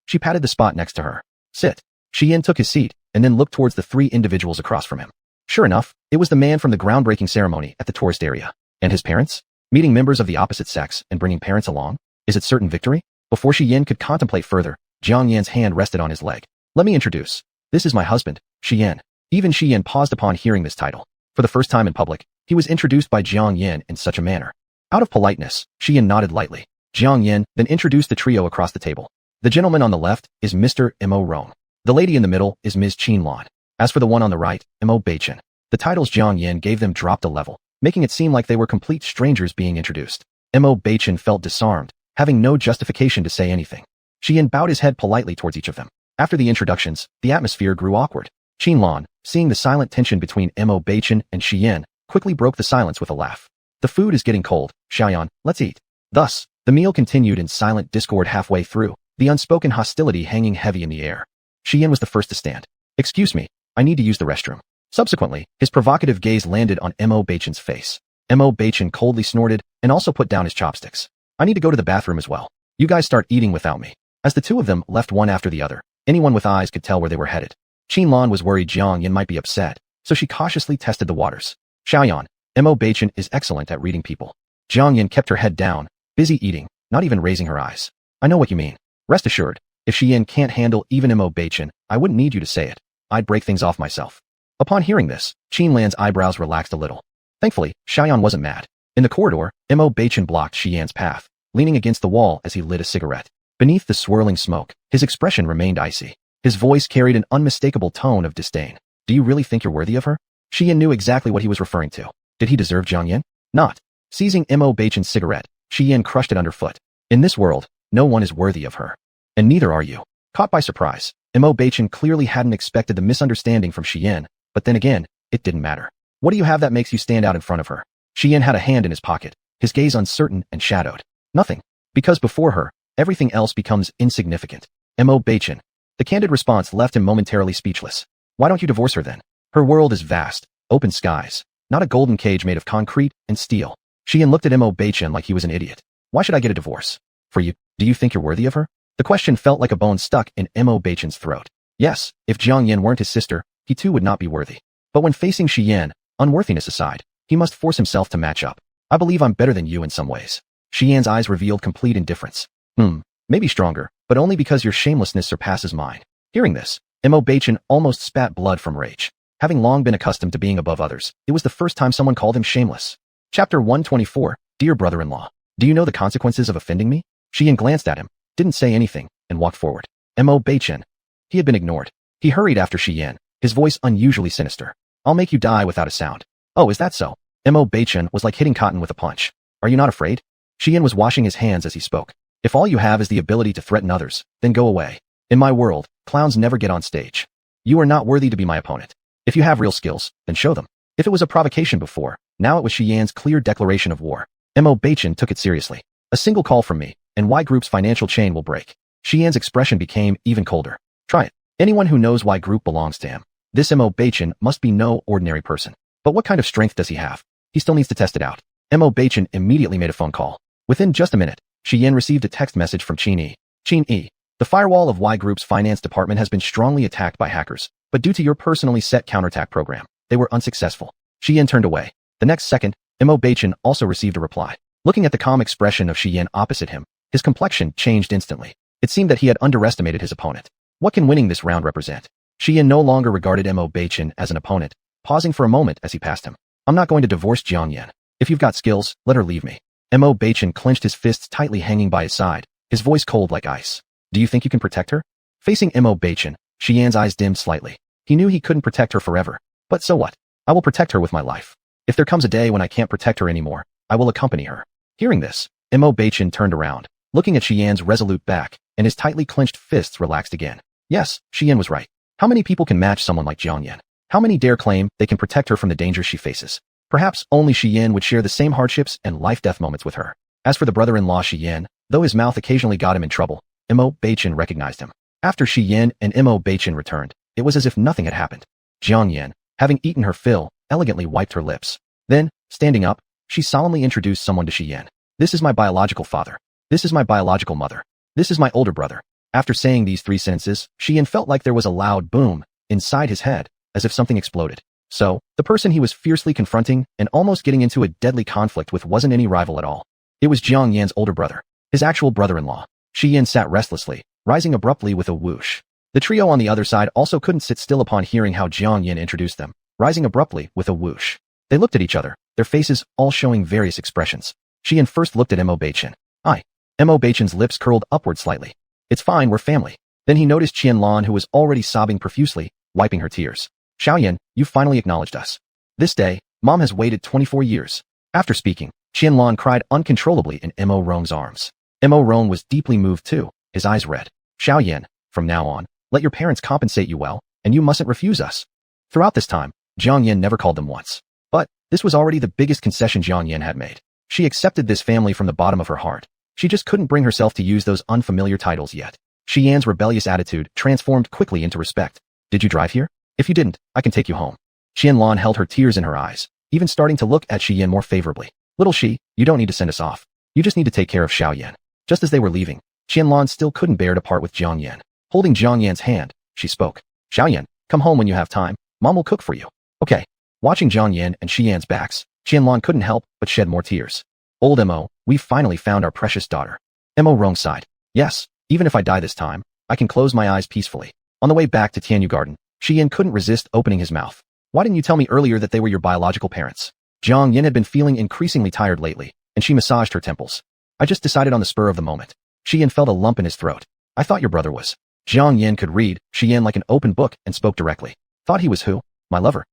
She patted the spot next to her. Sit. Xi'an took his seat and then looked towards the 3 individuals across from him. Sure enough, it was the man from the groundbreaking ceremony at the tourist area. And his parents? Meeting members of the opposite sex and bringing parents along? Is it certain victory? Before Xi'an could contemplate further, Jiang Yan's hand rested on his leg. Let me introduce. This is my husband, Xi'an. Even Xi'an paused upon hearing this title. For the first time in public, he was introduced by Jiang Yan in such a manner. Out of politeness, Xi'an nodded lightly. Jiang Yan then introduced the trio across the table. The gentleman on the left is Mr. Mo Rong. The lady in the middle is Ms. Qinlan. As for the one on the right, Mo Beichen. The titles Jiang Yan gave them dropped a level, making it seem like they were complete strangers being introduced. Mo Beichen felt disarmed, having no justification to say anything. Xi'an bowed his head politely towards each of them. After the introductions, the atmosphere grew awkward. Qinlan, seeing the silent tension between Mo Beichen and Xi'an, quickly broke the silence with a laugh. The food is getting cold, Xiaoyan, let's eat. Thus, the meal continued in silent discord halfway through, the unspoken hostility hanging heavy in the air. Xi'an was the first to stand. Excuse me, I need to use the restroom. Subsequently, his provocative gaze landed on Mo Beichen's face. Mo Beichen coldly snorted and also put down his chopsticks. I need to go to the bathroom as well. You guys start eating without me. As the 2 of them left one after the other, anyone with eyes could tell where they were headed. Qinlan was worried Jiang Yan might be upset, so she cautiously tested the waters. Xiaoyan, Mo Beichen is excellent at reading people. Jiang Yan kept her head down, busy eating, not even raising her eyes. I know what you mean. Rest assured, if Xi'an can't handle even Mo Beichen, I wouldn't need you to say it. I'd break things off myself. Upon hearing this, Qinlan's eyebrows relaxed a little. Thankfully, Xiaoyan wasn't mad. In the corridor, Mo Beichen blocked Xi'an's path, leaning against the wall as he lit a cigarette. Beneath the swirling smoke, his expression remained icy. His voice carried an unmistakable tone of disdain. Do you really think you're worthy of her? Xi'an knew exactly what he was referring to. Did he deserve Jiang Yan? Not. Seizing Mo Beichen's cigarette, Xi'an crushed it underfoot. In this world, no one is worthy of her. And neither are you. Caught by surprise, Mo Beichen clearly hadn't expected the misunderstanding from Xi'an, but then again, it didn't matter. What do you have that makes you stand out in front of her? Xi'an had a hand in his pocket, his gaze uncertain and shadowed. Nothing. Because before her, everything else becomes insignificant. Mo Beichen. The candid response left him momentarily speechless. Why don't you divorce her then? Her world is vast, open skies, not a golden cage made of concrete and steel. Xi'an looked at Mo Beichen like he was an idiot. Why should I get a divorce? For you, do you think you're worthy of her? The question felt like a bone stuck in Mo Beichen's throat. Yes, if Jiang Yan weren't his sister, he too would not be worthy. But when facing Xi'an, unworthiness aside, he must force himself to match up. I believe I'm better than you in some ways. Xi'an's eyes revealed complete indifference. Maybe stronger, but only because your shamelessness surpasses mine. Hearing this, Mo Beichen almost spat blood from rage. Having long been accustomed to being above others, it was the first time someone called him shameless. Chapter 124, Dear Brother-in-Law. Do you know the consequences of offending me? Xi'an glanced at him, didn't say anything, and walked forward. Mo Beichen. He had been ignored. He hurried after Xi'an, his voice unusually sinister. I'll make you die without a sound. Oh, is that so? Mo Bachan was like hitting cotton with a punch. Are you not afraid? Xian was washing his hands as he spoke. If all you have is the ability to threaten others, then go away. In my world, clowns never get on stage. You are not worthy to be my opponent. If you have real skills, then show them. If it was a provocation before, now it was Xian's clear declaration of war. Mo Bachan took it seriously. A single call from me, and Y Group's financial chain will break. Xian's expression became even colder. Try it. Anyone who knows Y Group belongs to him. This Mo Bachan must be no ordinary person. But what kind of strength does he have? He still needs to test it out. Mo Bachan immediately made a phone call. Within just a minute, Xian received a text message from Qin Yi. Qin Yi, the firewall of Y Group's finance department has been strongly attacked by hackers, but due to your personally set counterattack program, they were unsuccessful. Xian turned away. The next second, Mo Bachan also received a reply. Looking at the calm expression of Xian opposite him, his complexion changed instantly. It seemed that he had underestimated his opponent. What can winning this round represent? Xian no longer regarded Mo Bachan as an opponent, pausing for a moment as he passed him. I'm not going to divorce Jiang Yan. If you've got skills, let her leave me. Mo Bachan clenched his fists tightly hanging by his side, his voice cold like ice. Do you think you can protect her? Facing Mo Bachan, Xian's eyes dimmed slightly. He knew he couldn't protect her forever. But so what? I will protect her with my life. If there comes a day when I can't protect her anymore, I will accompany her. Hearing this, Mo Bachan turned around, looking at Xian's resolute back, and his tightly clenched fists relaxed again. Yes, Xian was right. How many people can match someone like Jiang Yan? How many dare claim they can protect her from the dangers she faces? Perhaps only Xian would share the same hardships and life-death moments with her. As for the brother-in-law Xian, though his mouth occasionally got him in trouble, Mo Bachan recognized him. After Xian and Mo Bachan returned, it was as if nothing had happened. Jiang Yan, having eaten her fill, elegantly wiped her lips. Then, standing up, she solemnly introduced someone to Xian. This is my biological father. This is my biological mother. This is my older brother. After saying these 3 sentences, Xian felt like there was a loud boom inside his head, as if something exploded. So, the person he was fiercely confronting and almost getting into a deadly conflict with wasn't any rival at all. It was Jiang Yan's older brother, his actual brother-in-law. Xian sat restlessly, rising abruptly with a whoosh. The trio on the other side also couldn't sit still upon hearing how Jiang Yan introduced them, rising abruptly with a whoosh. They looked at each other, their faces all showing various expressions. Xian first looked at Mo Bachan. Mo Bachan's lips curled upward slightly. It's fine, we're family. Then he noticed Qianlan, who was already sobbing profusely, wiping her tears. Xiaoyan, you finally acknowledged us. This day, Mom has waited 24 years. After speaking, Qianlan cried uncontrollably in Mo Rong's arms. Mo Rong was deeply moved too, his eyes red. Xiaoyan, from now on, let your parents compensate you well, and you mustn't refuse us. Throughout this time, Jiang Yan never called them once. But, this was already the biggest concession Jiang Yan had made. She accepted this family from the bottom of her heart. She just couldn't bring herself to use those unfamiliar titles yet. Xian's rebellious attitude transformed quickly into respect. Did you drive here? If you didn't, I can take you home. Qianlan held her tears in her eyes, even starting to look at Xian more favorably. Little Xi, you don't need to send us off. You just need to take care of Xiaoyan. Just as they were leaving, Qianlan still couldn't bear to part with Jiang Yan. Holding Jiang Yan's hand, she spoke. Xiaoyan, come home when you have time. Mom will cook for you. Okay. Watching Jiang Yan and Xian's backs, Qianlan couldn't help but shed more tears. Old Mo, we've finally found our precious daughter. Mo Rong sighed. Yes, even if I die this time, I can close my eyes peacefully. On the way back to Tianyu Garden, Xian couldn't resist opening his mouth. Why didn't you tell me earlier that they were your biological parents? Jiang Yan had been feeling increasingly tired lately, and she massaged her temples. I just decided on the spur of the moment. Xian felt a lump in his throat. I thought your brother was. Jiang Yan could read Xian like an open book and spoke directly. Thought he was who? My lover.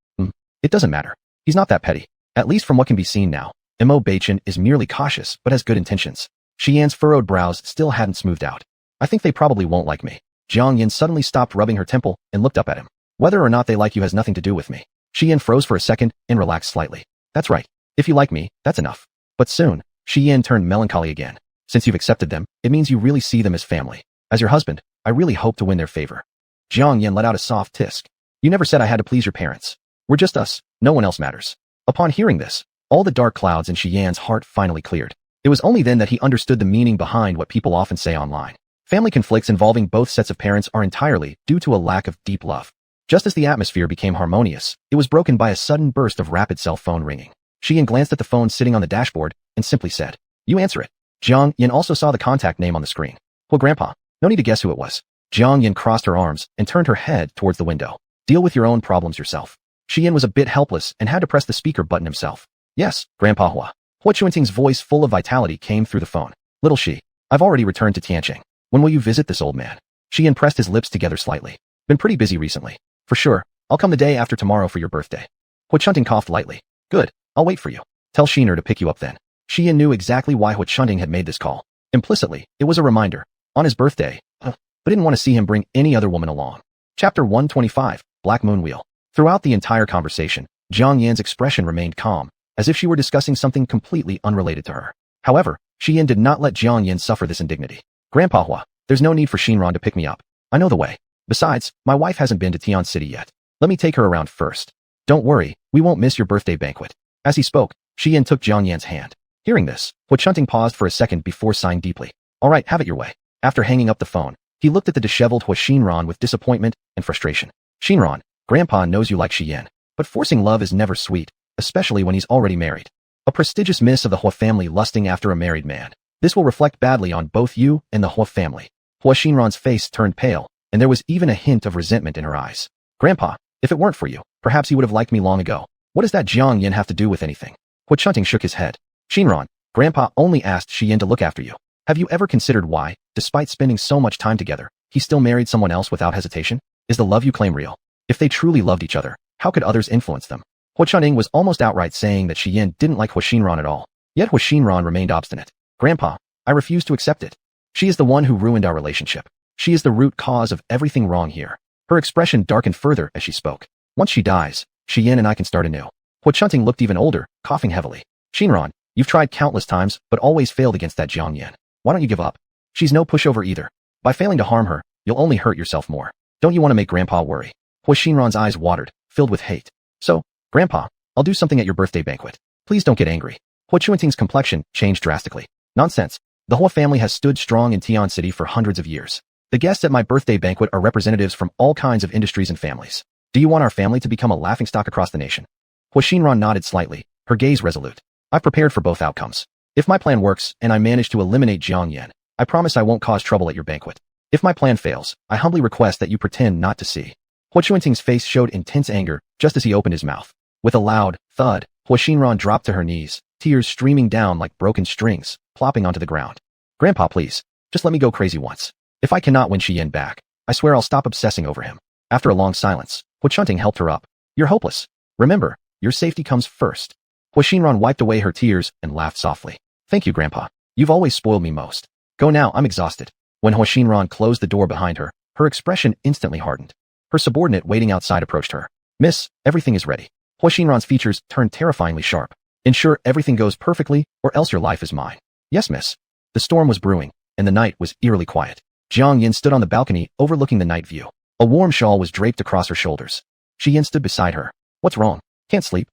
It doesn't matter. He's not that petty. At least from what can be seen now. Mo Bachan is merely cautious but has good intentions. Xian's furrowed brows still hadn't smoothed out. I think they probably won't like me. Jiang Yan suddenly stopped rubbing her temple and looked up at him. Whether or not they like you has nothing to do with me. Xian froze for a second and relaxed slightly. That's right. If you like me, that's enough. But soon, Xian turned melancholy again. Since you've accepted them, it means you really see them as family. As your husband, I really hope to win their favor. Jiang Yan let out a soft tisk. You never said I had to please your parents. We're just us, no one else matters. Upon hearing this, all the dark clouds in Xian's heart finally cleared. It was only then that he understood the meaning behind what people often say online. Family conflicts involving both sets of parents are entirely due to a lack of deep love. Just as the atmosphere became harmonious, it was broken by a sudden burst of rapid cell phone ringing. Xian glanced at the phone sitting on the dashboard and simply said, You answer it. Jiang Yan also saw the contact name on the screen. Well, Grandpa, no need to guess who it was. Jiang Yan crossed her arms and turned her head towards the window. Deal with your own problems yourself. Xian was a bit helpless and had to press the speaker button himself. Yes, Grandpa Hua. Hua Chuanting's voice full of vitality came through the phone. Little Xi, I've already returned to Tianqing. When will you visit this old man? Xian pressed his lips together slightly. Been pretty busy recently. For sure, I'll come the day after tomorrow for your birthday. Hu Chunting coughed lightly. Good, I'll wait for you. Tell Sheener to pick you up then. Xian knew exactly why Hu Chunting had made this call. Implicitly, it was a reminder. On his birthday, but didn't want to see him bring any other woman along. Chapter 125, Black Moon Wheel. Throughout the entire conversation, Jiang Yan's expression remained calm, as if she were discussing something completely unrelated to her. However, Xian did not let Jiang Yan suffer this indignity. Grandpa Hua, there's no need for Shinran to pick me up. I know the way. Besides, my wife hasn't been to Tian City yet. Let me take her around first. Don't worry, we won't miss your birthday banquet. As he spoke, Xian took Jiang Yan's hand. Hearing this, Hu Chunting paused for a second before sighing deeply. All right, have it your way. After hanging up the phone, he looked at the disheveled Hu Shinran with disappointment and frustration. Shinran, Grandpa knows you like Xian, but forcing love is never sweet, especially when he's already married. A prestigious miss of the Hua family lusting after a married man. This will reflect badly on both you and the Hua family. Hua Shinran's face turned pale, and there was even a hint of resentment in her eyes. Grandpa, if it weren't for you, perhaps he would have liked me long ago. What does that Jiang Yan have to do with anything? Hu Chunting shook his head. Shinran, Grandpa only asked Xian to look after you. Have you ever considered why, despite spending so much time together, he still married someone else without hesitation? Is the love you claim real? If they truly loved each other, how could others influence them? Hu Chunting was almost outright saying that Xian didn't like Hu Shinran at all. Yet Hu Shinran remained obstinate. Grandpa, I refuse to accept it. She is the one who ruined our relationship. She is the root cause of everything wrong here. Her expression darkened further as she spoke. Once she dies, Xian and I can start anew. Hu Chunting looked even older, coughing heavily. Shinran, you've tried countless times, but always failed against that Jiang Yan. Why don't you give up? She's no pushover either. By failing to harm her, you'll only hurt yourself more. Don't you want to make Grandpa worry? Hu Shinran's eyes watered, filled with hate. So, Grandpa, I'll do something at your birthday banquet. Please don't get angry. Hu Chuanting's complexion changed drastically. Nonsense. The Hua family has stood strong in Tian City for hundreds of years. The guests at my birthday banquet are representatives from all kinds of industries and families. Do you want our family to become a laughingstock across the nation? Hu Shinran nodded slightly, her gaze resolute. I've prepared for both outcomes. If my plan works and I manage to eliminate Jiang Yan, I promise I won't cause trouble at your banquet. If my plan fails, I humbly request that you pretend not to see. Hu Chuanting's face showed intense anger just as he opened his mouth. With a loud thud, Hu Shinran dropped to her knees, tears streaming down like broken strings, plopping onto the ground. Grandpa, please, just let me go crazy once. If I cannot win Xian back, I swear I'll stop obsessing over him. After a long silence, Hu Chunting helped her up. You're hopeless. Remember, your safety comes first. Hu Shinran wiped away her tears and laughed softly. Thank you, Grandpa. You've always spoiled me most. Go now, I'm exhausted. When Hu Shinran closed the door behind her, her expression instantly hardened. Her subordinate waiting outside approached her. Miss, everything is ready. Hu Shinran's features turned terrifyingly sharp. Ensure everything goes perfectly, or else your life is mine. Yes, miss. The storm was brewing, and the night was eerily quiet. Jiang Yan stood on the balcony overlooking the night view. A warm shawl was draped across her shoulders. Xian stood beside her. What's wrong? Can't sleep?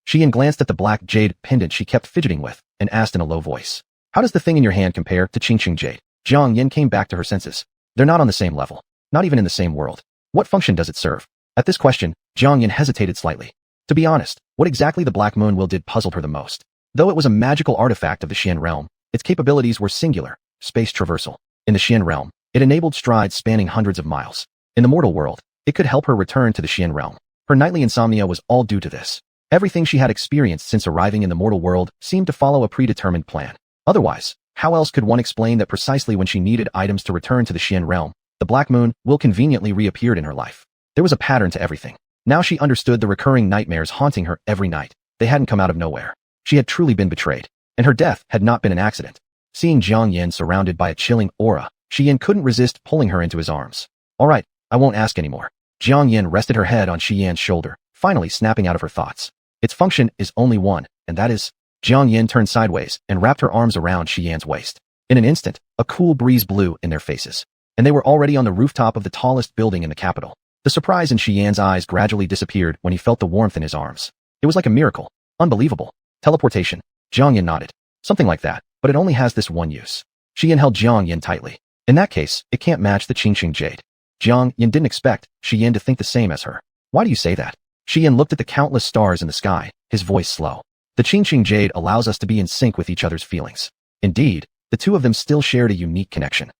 Xian glanced at the black jade pendant she kept fidgeting with, and asked in a low voice. How does the thing in your hand compare to Qingqing jade? Jiang Yan came back to her senses. They're not on the same level. Not even in the same world. What function does it serve? At this question, Jiang Yan hesitated slightly. To be honest, what exactly the Black Moon Wheel did puzzled her the most. Though it was a magical artifact of the Xian realm, its capabilities were singular, space traversal. In the Xian realm, it enabled strides spanning hundreds of miles. In the mortal world, it could help her return to the Xian realm. Her nightly insomnia was all due to this. Everything she had experienced since arriving in the mortal world seemed to follow a predetermined plan. Otherwise, how else could one explain that precisely when she needed items to return to the Xian realm, the Black Moon Wheel conveniently reappeared in her life? There was a pattern to everything. Now she understood the recurring nightmares haunting her every night. They hadn't come out of nowhere. She had truly been betrayed, and her death had not been an accident. Seeing Jiang Yan surrounded by a chilling aura, Xian couldn't resist pulling her into his arms. All right, I won't ask anymore. Jiang Yan rested her head on Xian's shoulder, finally snapping out of her thoughts. Its function is only one, and that is... Jiang Yan turned sideways and wrapped her arms around Xian's waist. In an instant, a cool breeze blew in their faces, and they were already on the rooftop of the tallest building in the capital. The surprise in Xian's eyes gradually disappeared when he felt the warmth in his arms. It was like a miracle. Unbelievable. Teleportation. Jiang Yan nodded. Something like that, but it only has this one use. Xian held Jiang Yan tightly. In that case, it can't match the Qingqing jade. Jiang Yan didn't expect Xian to think the same as her. Why do you say that? Xian looked at the countless stars in the sky, his voice slow. The Qingqing jade allows us to be in sync with each other's feelings. Indeed, the two of them still shared a unique connection.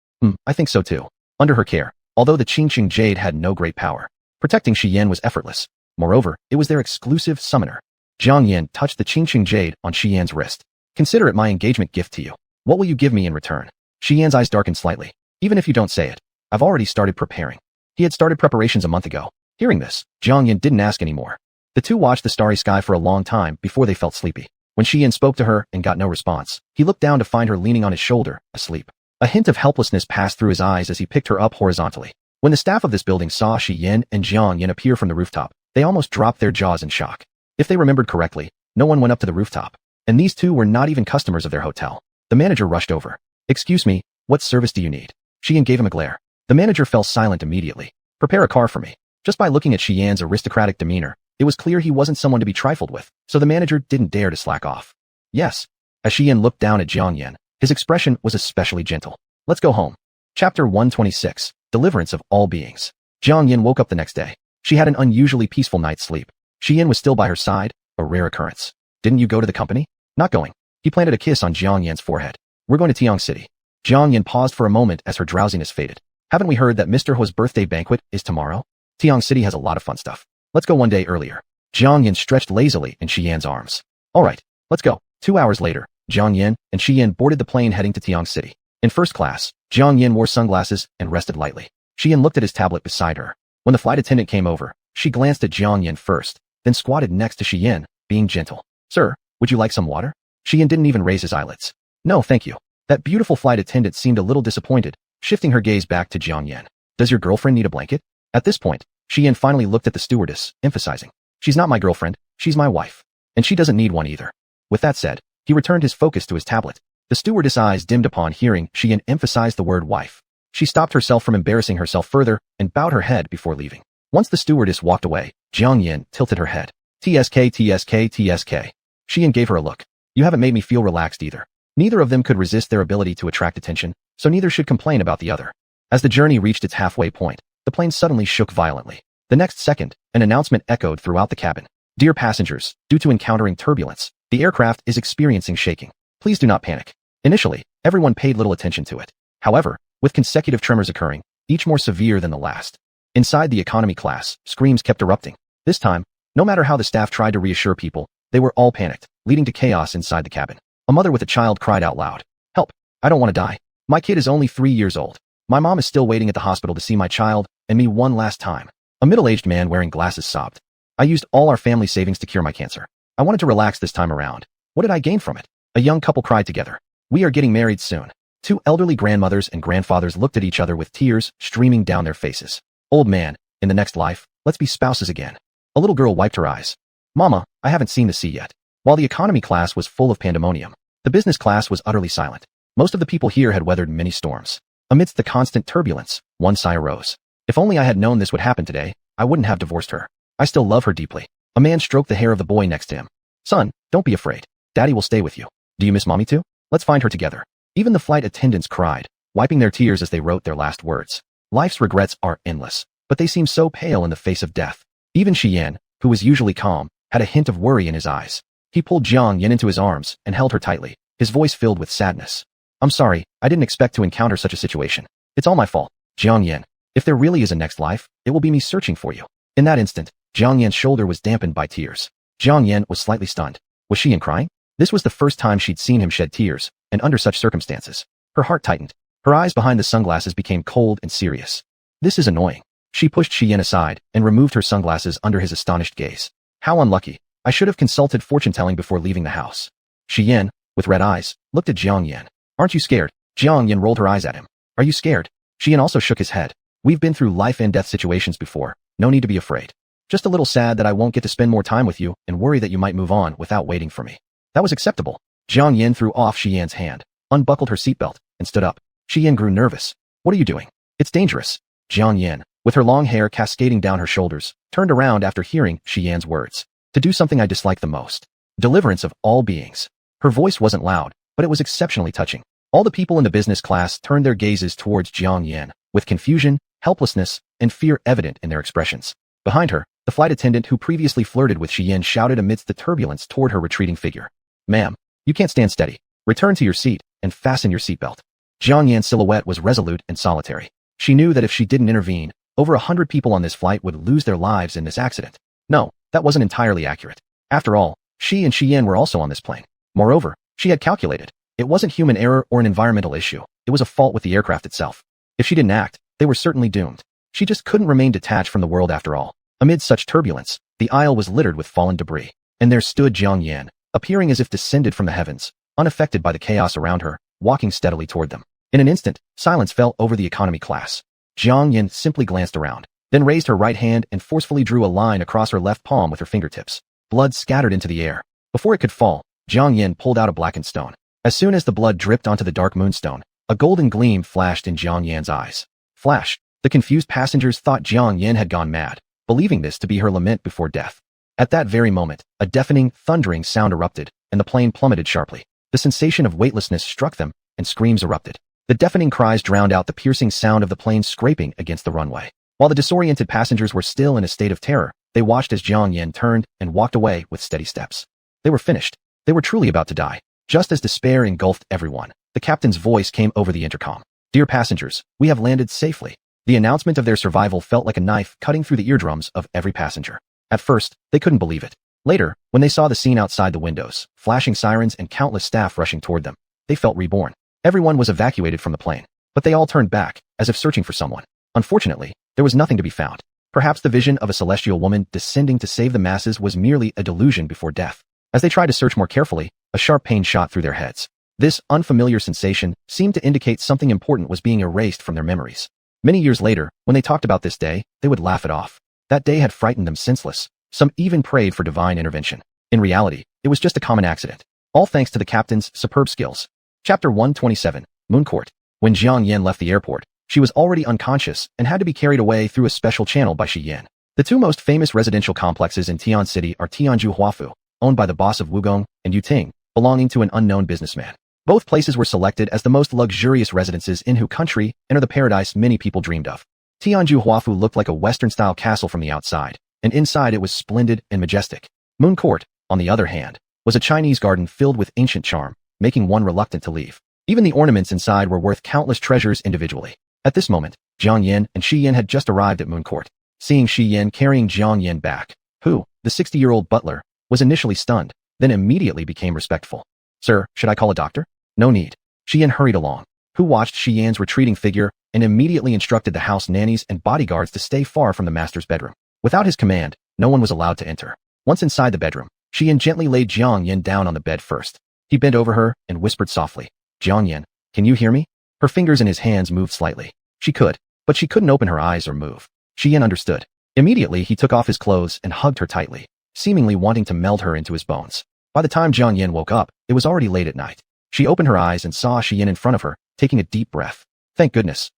I think so too. Under her care, although the Qingqing jade had no great power, protecting Xian was effortless. Moreover, it was their exclusive summoner. Jiang Yan touched the Qingqing jade on Xian's wrist. Consider it my engagement gift to you. What will you give me in return? Xian's eyes darkened slightly. Even if you don't say it, I've already started preparing. He had started preparations a month ago. Hearing this, Jiang Yin didn't ask anymore. The two watched the starry sky for a long time before they felt sleepy. When Shi Yin spoke to her and got no response, he looked down to find her leaning on his shoulder, asleep. A hint of helplessness passed through his eyes as he picked her up horizontally. When the staff of this building saw Shi Yin and Jiang Yin appear from the rooftop, they almost dropped their jaws in shock. If they remembered correctly, no one went up to the rooftop, and these two were not even customers of their hotel. The manager rushed over. "Excuse me, what service do you need?" Shi Yin gave him a glare. The manager fell silent immediately. "Prepare a car for me." Just by looking at Shi Yan's aristocratic demeanor, it was clear he wasn't someone to be trifled with, so the manager didn't dare to slack off. "Yes." As Shi Yin looked down at Jiang Yin, his expression was especially gentle. "Let's go home." Chapter 126, Deliverance of All Beings. Jiang Yin woke up the next day. She had an unusually peaceful night's sleep. Shi Yin was still by her side, a rare occurrence. "Didn't you go to the company?" "Not going." He planted a kiss on Jiang Yin's forehead. "We're going to Tiang City." Jiang Yin paused for a moment as her drowsiness faded. "Haven't we heard that Mr. Hu's birthday banquet is tomorrow? Tiang City has a lot of fun stuff. Let's go one day earlier." Jiang Yin stretched lazily in Shi Yan's arms. "All right, let's go." 2 hours later, Jiang Yin and Shi Yin boarded the plane heading to Tiang City. In first class, Jiang Yin wore sunglasses and rested lightly. Shi Yin looked at his tablet beside her. When the flight attendant came over, she glanced at Jiang Yin first, then squatted next to Shi Yin, being gentle. "Sir, would you like some water?" Shi Yin didn't even raise his eyelids. "No, thank you." That beautiful flight attendant seemed a little disappointed, shifting her gaze back to Jiang Yin. "Does your girlfriend need a blanket?" At this point, Shi Yin finally looked at the stewardess, emphasizing, "She's not my girlfriend, she's my wife. And she doesn't need one either." With that said, he returned his focus to his tablet. The stewardess' eyes dimmed upon hearing Shi Yin emphasize the word wife. She stopped herself from embarrassing herself further and bowed her head before leaving. Once the stewardess walked away, Jiang Yin tilted her head. "TSK, TSK, TSK." Shi Yin gave her a look. "You haven't made me feel relaxed either." Neither of them could resist their ability to attract attention, so neither should complain about the other. As the journey reached its halfway point, the plane suddenly shook violently. The next second, an announcement echoed throughout the cabin. "Dear passengers, due to encountering turbulence, the aircraft is experiencing shaking. Please do not panic." Initially, everyone paid little attention to it. However, with consecutive tremors occurring, each more severe than the last. Inside the economy class, screams kept erupting. This time, no matter how the staff tried to reassure people, they were all panicked, leading to chaos inside the cabin. A mother with a child cried out loud, "Help! I don't want to die. My kid is only 3 years old. My mom is still waiting at the hospital to see my child and me one last time." A middle-aged man wearing glasses sobbed. "I used all our family savings to cure my cancer. I wanted to relax this time around. What did I gain from it?" A young couple cried together. "We are getting married soon." Two elderly grandmothers and grandfathers looked at each other with tears streaming down their faces. "Old man, in the next life, let's be spouses again." A little girl wiped her eyes. "Mama, I haven't seen the sea yet." While the economy class was full of pandemonium, the business class was utterly silent. Most of the people here had weathered many storms. Amidst the constant turbulence, one sigh arose. "If only I had known this would happen today, I wouldn't have divorced her. I still love her deeply." A man stroked the hair of the boy next to him. "Son, don't be afraid. Daddy will stay with you. Do you miss mommy too? Let's find her together." Even the flight attendants cried, wiping their tears as they wrote their last words. Life's regrets are endless, but they seem so pale in the face of death. Even Shi Yin, who was usually calm, had a hint of worry in his eyes. He pulled Jiang Yin into his arms and held her tightly, his voice filled with sadness. "I'm sorry, I didn't expect to encounter such a situation. It's all my fault." "Jiang Yin, if there really is a next life, it will be me searching for you." In that instant, Jiang Yin's shoulder was dampened by tears. Jiang Yin was slightly stunned. Was Shi Yin crying? This was the first time she'd seen him shed tears, and under such circumstances. Her heart tightened. Her eyes behind the sunglasses became cold and serious. "This is annoying." She pushed Shi Yin aside and removed her sunglasses under his astonished gaze. "How unlucky. I should have consulted fortune-telling before leaving the house." Shi Yin, with red eyes, looked at Jiang Yin. "Aren't you scared?" Jiang Yin rolled her eyes at him. "Are you scared?" Shi Yin also shook his head. "We've been through life and death situations before. No need to be afraid. Just a little sad that I won't get to spend more time with you and worry that you might move on without waiting for me." That was acceptable. Jiang Yin threw off Shi Yan's hand, unbuckled her seatbelt, and stood up. Shi Yin grew nervous. "What are you doing? It's dangerous." Jiang Yin, with her long hair cascading down her shoulders, turned around after hearing Shi Yan's words. "To do something I dislike the most. Deliverance of all beings." Her voice wasn't loud, but it was exceptionally touching. All the people in the business class turned their gazes towards Jiang Yin, with confusion, helplessness, and fear evident in their expressions. Behind her, the flight attendant who previously flirted with Shi Yin shouted amidst the turbulence toward her retreating figure. "Ma'am, you can't stand steady. Return to your seat and fasten your seatbelt." Jiang Yan's silhouette was resolute and solitary. She knew that if she didn't intervene, over 100 people on this flight would lose their lives in this accident. No, that wasn't entirely accurate. After all, she and Shi Yin were also on this plane. Moreover, she had calculated. It wasn't human error or an environmental issue. It was a fault with the aircraft itself. If she didn't act, they were certainly doomed. She just couldn't remain detached from the world after all. Amid such turbulence, the aisle was littered with fallen debris, and there stood Jiang Yan, appearing as if descended from the heavens, unaffected by the chaos around her, walking steadily toward them. In an instant, silence fell over the economy class. Jiang Yan simply glanced around, then raised her right hand and forcefully drew a line across her left palm with her fingertips. Blood scattered into the air. Before it could fall, Jiang Yan pulled out a blackened stone. As soon as the blood dripped onto the dark moonstone, a golden gleam flashed in Jiang Yan's eyes. Flash! The confused passengers thought Jiang Yan had gone mad, believing this to be her lament before death. At that very moment, a deafening, thundering sound erupted, and the plane plummeted sharply. The sensation of weightlessness struck them, and screams erupted. The deafening cries drowned out the piercing sound of the plane scraping against the runway. While the disoriented passengers were still in a state of terror, they watched as Jiang Yan turned and walked away with steady steps. They were finished. They were truly about to die. Just as despair engulfed everyone, the captain's voice came over the intercom. "Dear passengers, we have landed safely." The announcement of their survival felt like a knife cutting through the eardrums of every passenger. At first, they couldn't believe it. Later, when they saw the scene outside the windows, flashing sirens and countless staff rushing toward them, they felt reborn. Everyone was evacuated from the plane, but they all turned back, as if searching for someone. Unfortunately, there was nothing to be found. Perhaps the vision of a celestial woman descending to save the masses was merely a delusion before death. As they tried to search more carefully, a sharp pain shot through their heads. This unfamiliar sensation seemed to indicate something important was being erased from their memories. Many years later, when they talked about this day, they would laugh it off. That day had frightened them senseless. Some even prayed for divine intervention. In reality, it was just a common accident. All thanks to the captain's superb skills. Chapter 127, Moon Court. When Jiang Yan left the airport, she was already unconscious and had to be carried away through a special channel by Shi Yan. The two most famous residential complexes in Tian City are Tianzhu Huafu, owned by the boss of Wugong, and Yuting, belonging to an unknown businessman. Both places were selected as the most luxurious residences in Hu country and are the paradise many people dreamed of. Tianzhu Huafu looked like a Western-style castle from the outside, and inside it was splendid and majestic. Moon Court, on the other hand, was a Chinese garden filled with ancient charm, making one reluctant to leave. Even the ornaments inside were worth countless treasures individually. At this moment, Jiang Yan and Shi Yan had just arrived at Moon Court. Seeing Shi Yan carrying Jiang Yan back, who, the 60-year-old butler, was initially stunned, then immediately became respectful. "Sir, should I call a doctor?" "No need." Shi Yan hurried along, who watched Shi Yan's retreating figure and immediately instructed the house nannies and bodyguards to stay far from the master's bedroom. Without his command, no one was allowed to enter. Once inside the bedroom, Shi Yan gently laid Jiang Yan down on the bed first. He bent over her and whispered softly, "Jiang Yan, can you hear me?" Her fingers in his hands moved slightly. She could, but she couldn't open her eyes or move. Shi Yan understood. Immediately, he took off his clothes and hugged her tightly, seemingly wanting to meld her into his bones. By the time Jiang Yan woke up, it was already late at night. She opened her eyes and saw Shi Yan in front of her, taking a deep breath. Thank goodness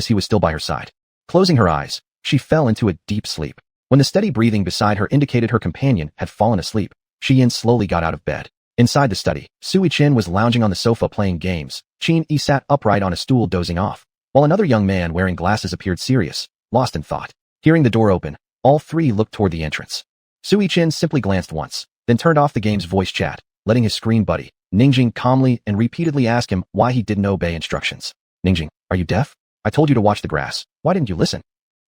he was still by her side. Closing her eyes, she fell into a deep sleep. When the steady breathing beside her indicated her companion had fallen asleep, Shi Yan slowly got out of bed. Inside the study, Sui Chen was lounging on the sofa playing games. Qin Yi sat upright on a stool dozing off, while another young man wearing glasses appeared serious, lost in thought. Hearing the door open, all three looked toward the entrance. Sui Chen simply glanced once, then turned off the game's voice chat, letting his screen buddy, Ningjing, calmly and repeatedly ask him why he didn't obey instructions. "Ningjing, are you deaf? I told you to watch the grass. Why didn't you listen?"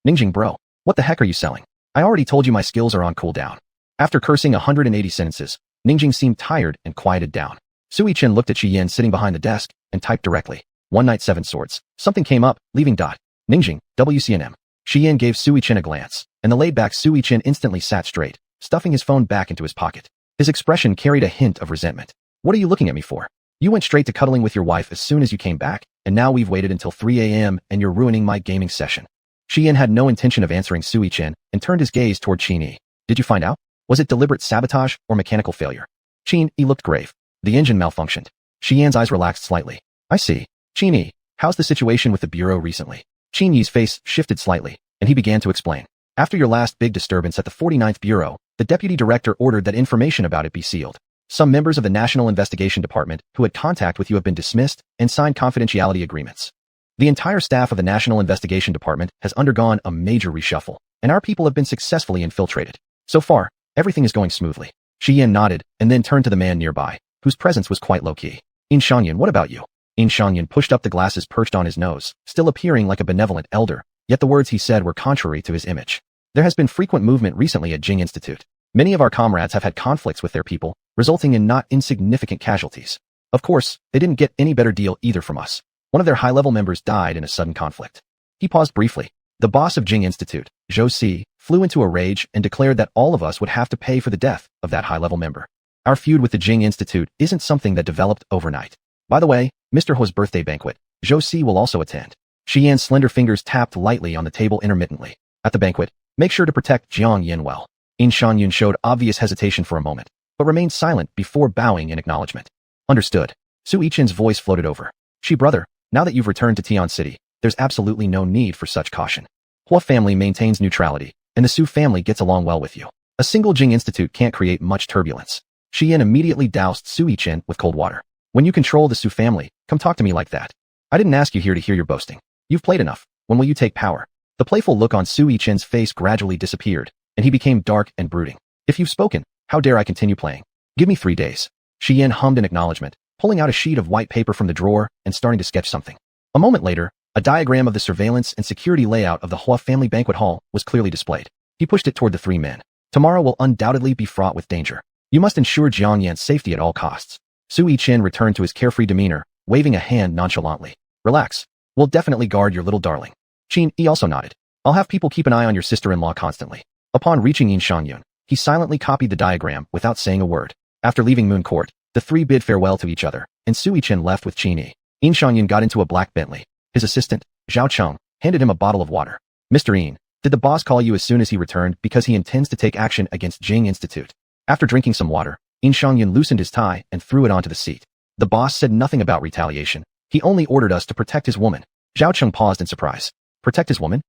"Ningjing bro, what the heck are you selling? I already told you my skills are on cooldown." After cursing 180 sentences, Ningjing seemed tired and quieted down. Sui Chen looked at Shi Yan sitting behind the desk and typed directly, "One night 7 swords." Something came up, leaving dot. "Ningjing, WCNM." Shi Yan gave Sui Chen a glance, and the laid-back Sui Chen instantly sat straight, stuffing his phone back into his pocket. His expression carried a hint of resentment. "What are you looking at me for? You went straight to cuddling with your wife as soon as you came back, and now we've waited until 3 a.m. and you're ruining my gaming session." Shi Yan had no intention of answering Sui Chen and turned his gaze toward Qin Yi. "Did you find out? Was it deliberate sabotage or mechanical failure?" Qin Yi looked grave. "The engine malfunctioned." Shi Yan's eyes relaxed slightly. "I see. Qin Yi, how's the situation with the bureau recently?" Qin Yi's face shifted slightly, and he began to explain. "After your last big disturbance at the 49th Bureau, the deputy director ordered that information about it be sealed. Some members of the National Investigation Department who had contact with you have been dismissed and signed confidentiality agreements. The entire staff of the National Investigation Department has undergone a major reshuffle, and our people have been successfully infiltrated. So far, everything is going smoothly." Shi Yan nodded and then turned to the man nearby, whose presence was quite low-key. "In Shanyan, what about you?" In Shanyan pushed up the glasses perched on his nose, still appearing like a benevolent elder, yet the words he said were contrary to his image. "There has been frequent movement recently at Jing Institute. Many of our comrades have had conflicts with their people, resulting in not insignificant casualties. Of course, they didn't get any better deal either from us. One of their high-level members died in a sudden conflict." He paused briefly, The boss of Jing Institute, Zhou Si, flew into a rage and declared that all of us would have to pay for the death of that high-level member. Our feud with the Jing Institute isn't something that developed overnight. By the way, Mr. Hu's birthday banquet, Zhou Si will also attend. Xian's slender fingers tapped lightly on the table intermittently. At the banquet, make sure to protect Jiang Yin well. In Shan-yun showed obvious hesitation for a moment, but remained silent before bowing in acknowledgement. Understood. Su Yichen's voice floated over. Brother, now that you've returned to Tian City, there's absolutely no need for such caution. Hua family maintains neutrality, and the Su family gets along well with you. A single Jing Institute can't create much turbulence. Xian immediately doused Su Yichen with cold water. When you control the Su family, come talk to me like that. I didn't ask you here to hear your boasting. You've played enough. When will you take power? The playful look on Su Yichen's face gradually disappeared, and he became dark and brooding. If you've spoken, how dare I continue playing? Give me 3 days. Xian hummed in acknowledgement, pulling out a sheet of white paper from the drawer and starting to sketch something. A moment later, a diagram of the surveillance and security layout of the Hua family banquet hall was clearly displayed. He pushed it toward the 3 men. Tomorrow will undoubtedly be fraught with danger. You must ensure Jiang Yan's safety at all costs. Su Yichen returned to his carefree demeanor, waving a hand nonchalantly. Relax. We'll definitely guard your little darling. Qin Yi also nodded. I'll have people keep an eye on your sister-in-law constantly. Upon reaching Yin Shan-yun, he silently copied the diagram without saying a word. After leaving Moon Court, the 3 bid farewell to each other, and Su Yichen left with Qin Yi. Yin Shan-yun got into a black Bentley. His assistant, Zhao Cheng, handed him a bottle of water. Mr. Yin, did the boss call you as soon as he returned because he intends to take action against Jing Institute? After drinking some water, Yin Shan-yun loosened his tie and threw it onto the seat. The boss said nothing about retaliation. He only ordered us to protect his woman. Zhao Cheng paused in surprise. Protect his woman?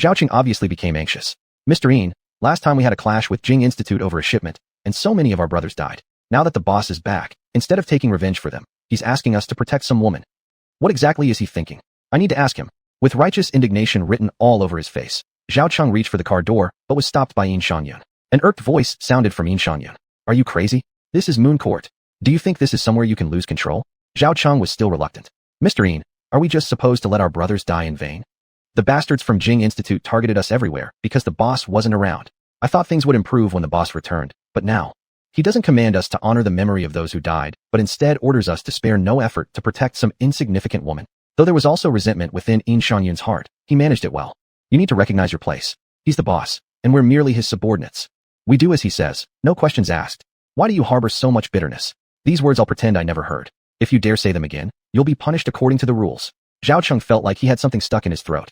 Zhao Cheng obviously became anxious. Mr. Yin, last time we had a clash with Jing Institute over a shipment, and so many of our brothers died. Now that the boss is back, instead of taking revenge for them, he's asking us to protect some woman. What exactly is he thinking? I need to ask him. With righteous indignation written all over his face, Zhao Cheng reached for the car door, but was stopped by Yin Shan-yun. An irked voice sounded from Yin Shan-yun. Are you crazy? This is Moon Court. Do you think this is somewhere you can lose control? Zhao Cheng was still reluctant. Mr. Yin, are we just supposed to let our brothers die in vain? The bastards from Jing Institute targeted us everywhere because the boss wasn't around. I thought things would improve when the boss returned, but now, he doesn't command us to honor the memory of those who died, but instead orders us to spare no effort to protect some insignificant woman. Though there was also resentment within Yin Shan-yun's heart, he managed it well. You need to recognize your place. He's the boss, and we're merely his subordinates. We do as he says, no questions asked. Why do you harbor so much bitterness? These words I'll pretend I never heard. If you dare say them again, you'll be punished according to the rules. Zhao Cheng felt like he had something stuck in his throat.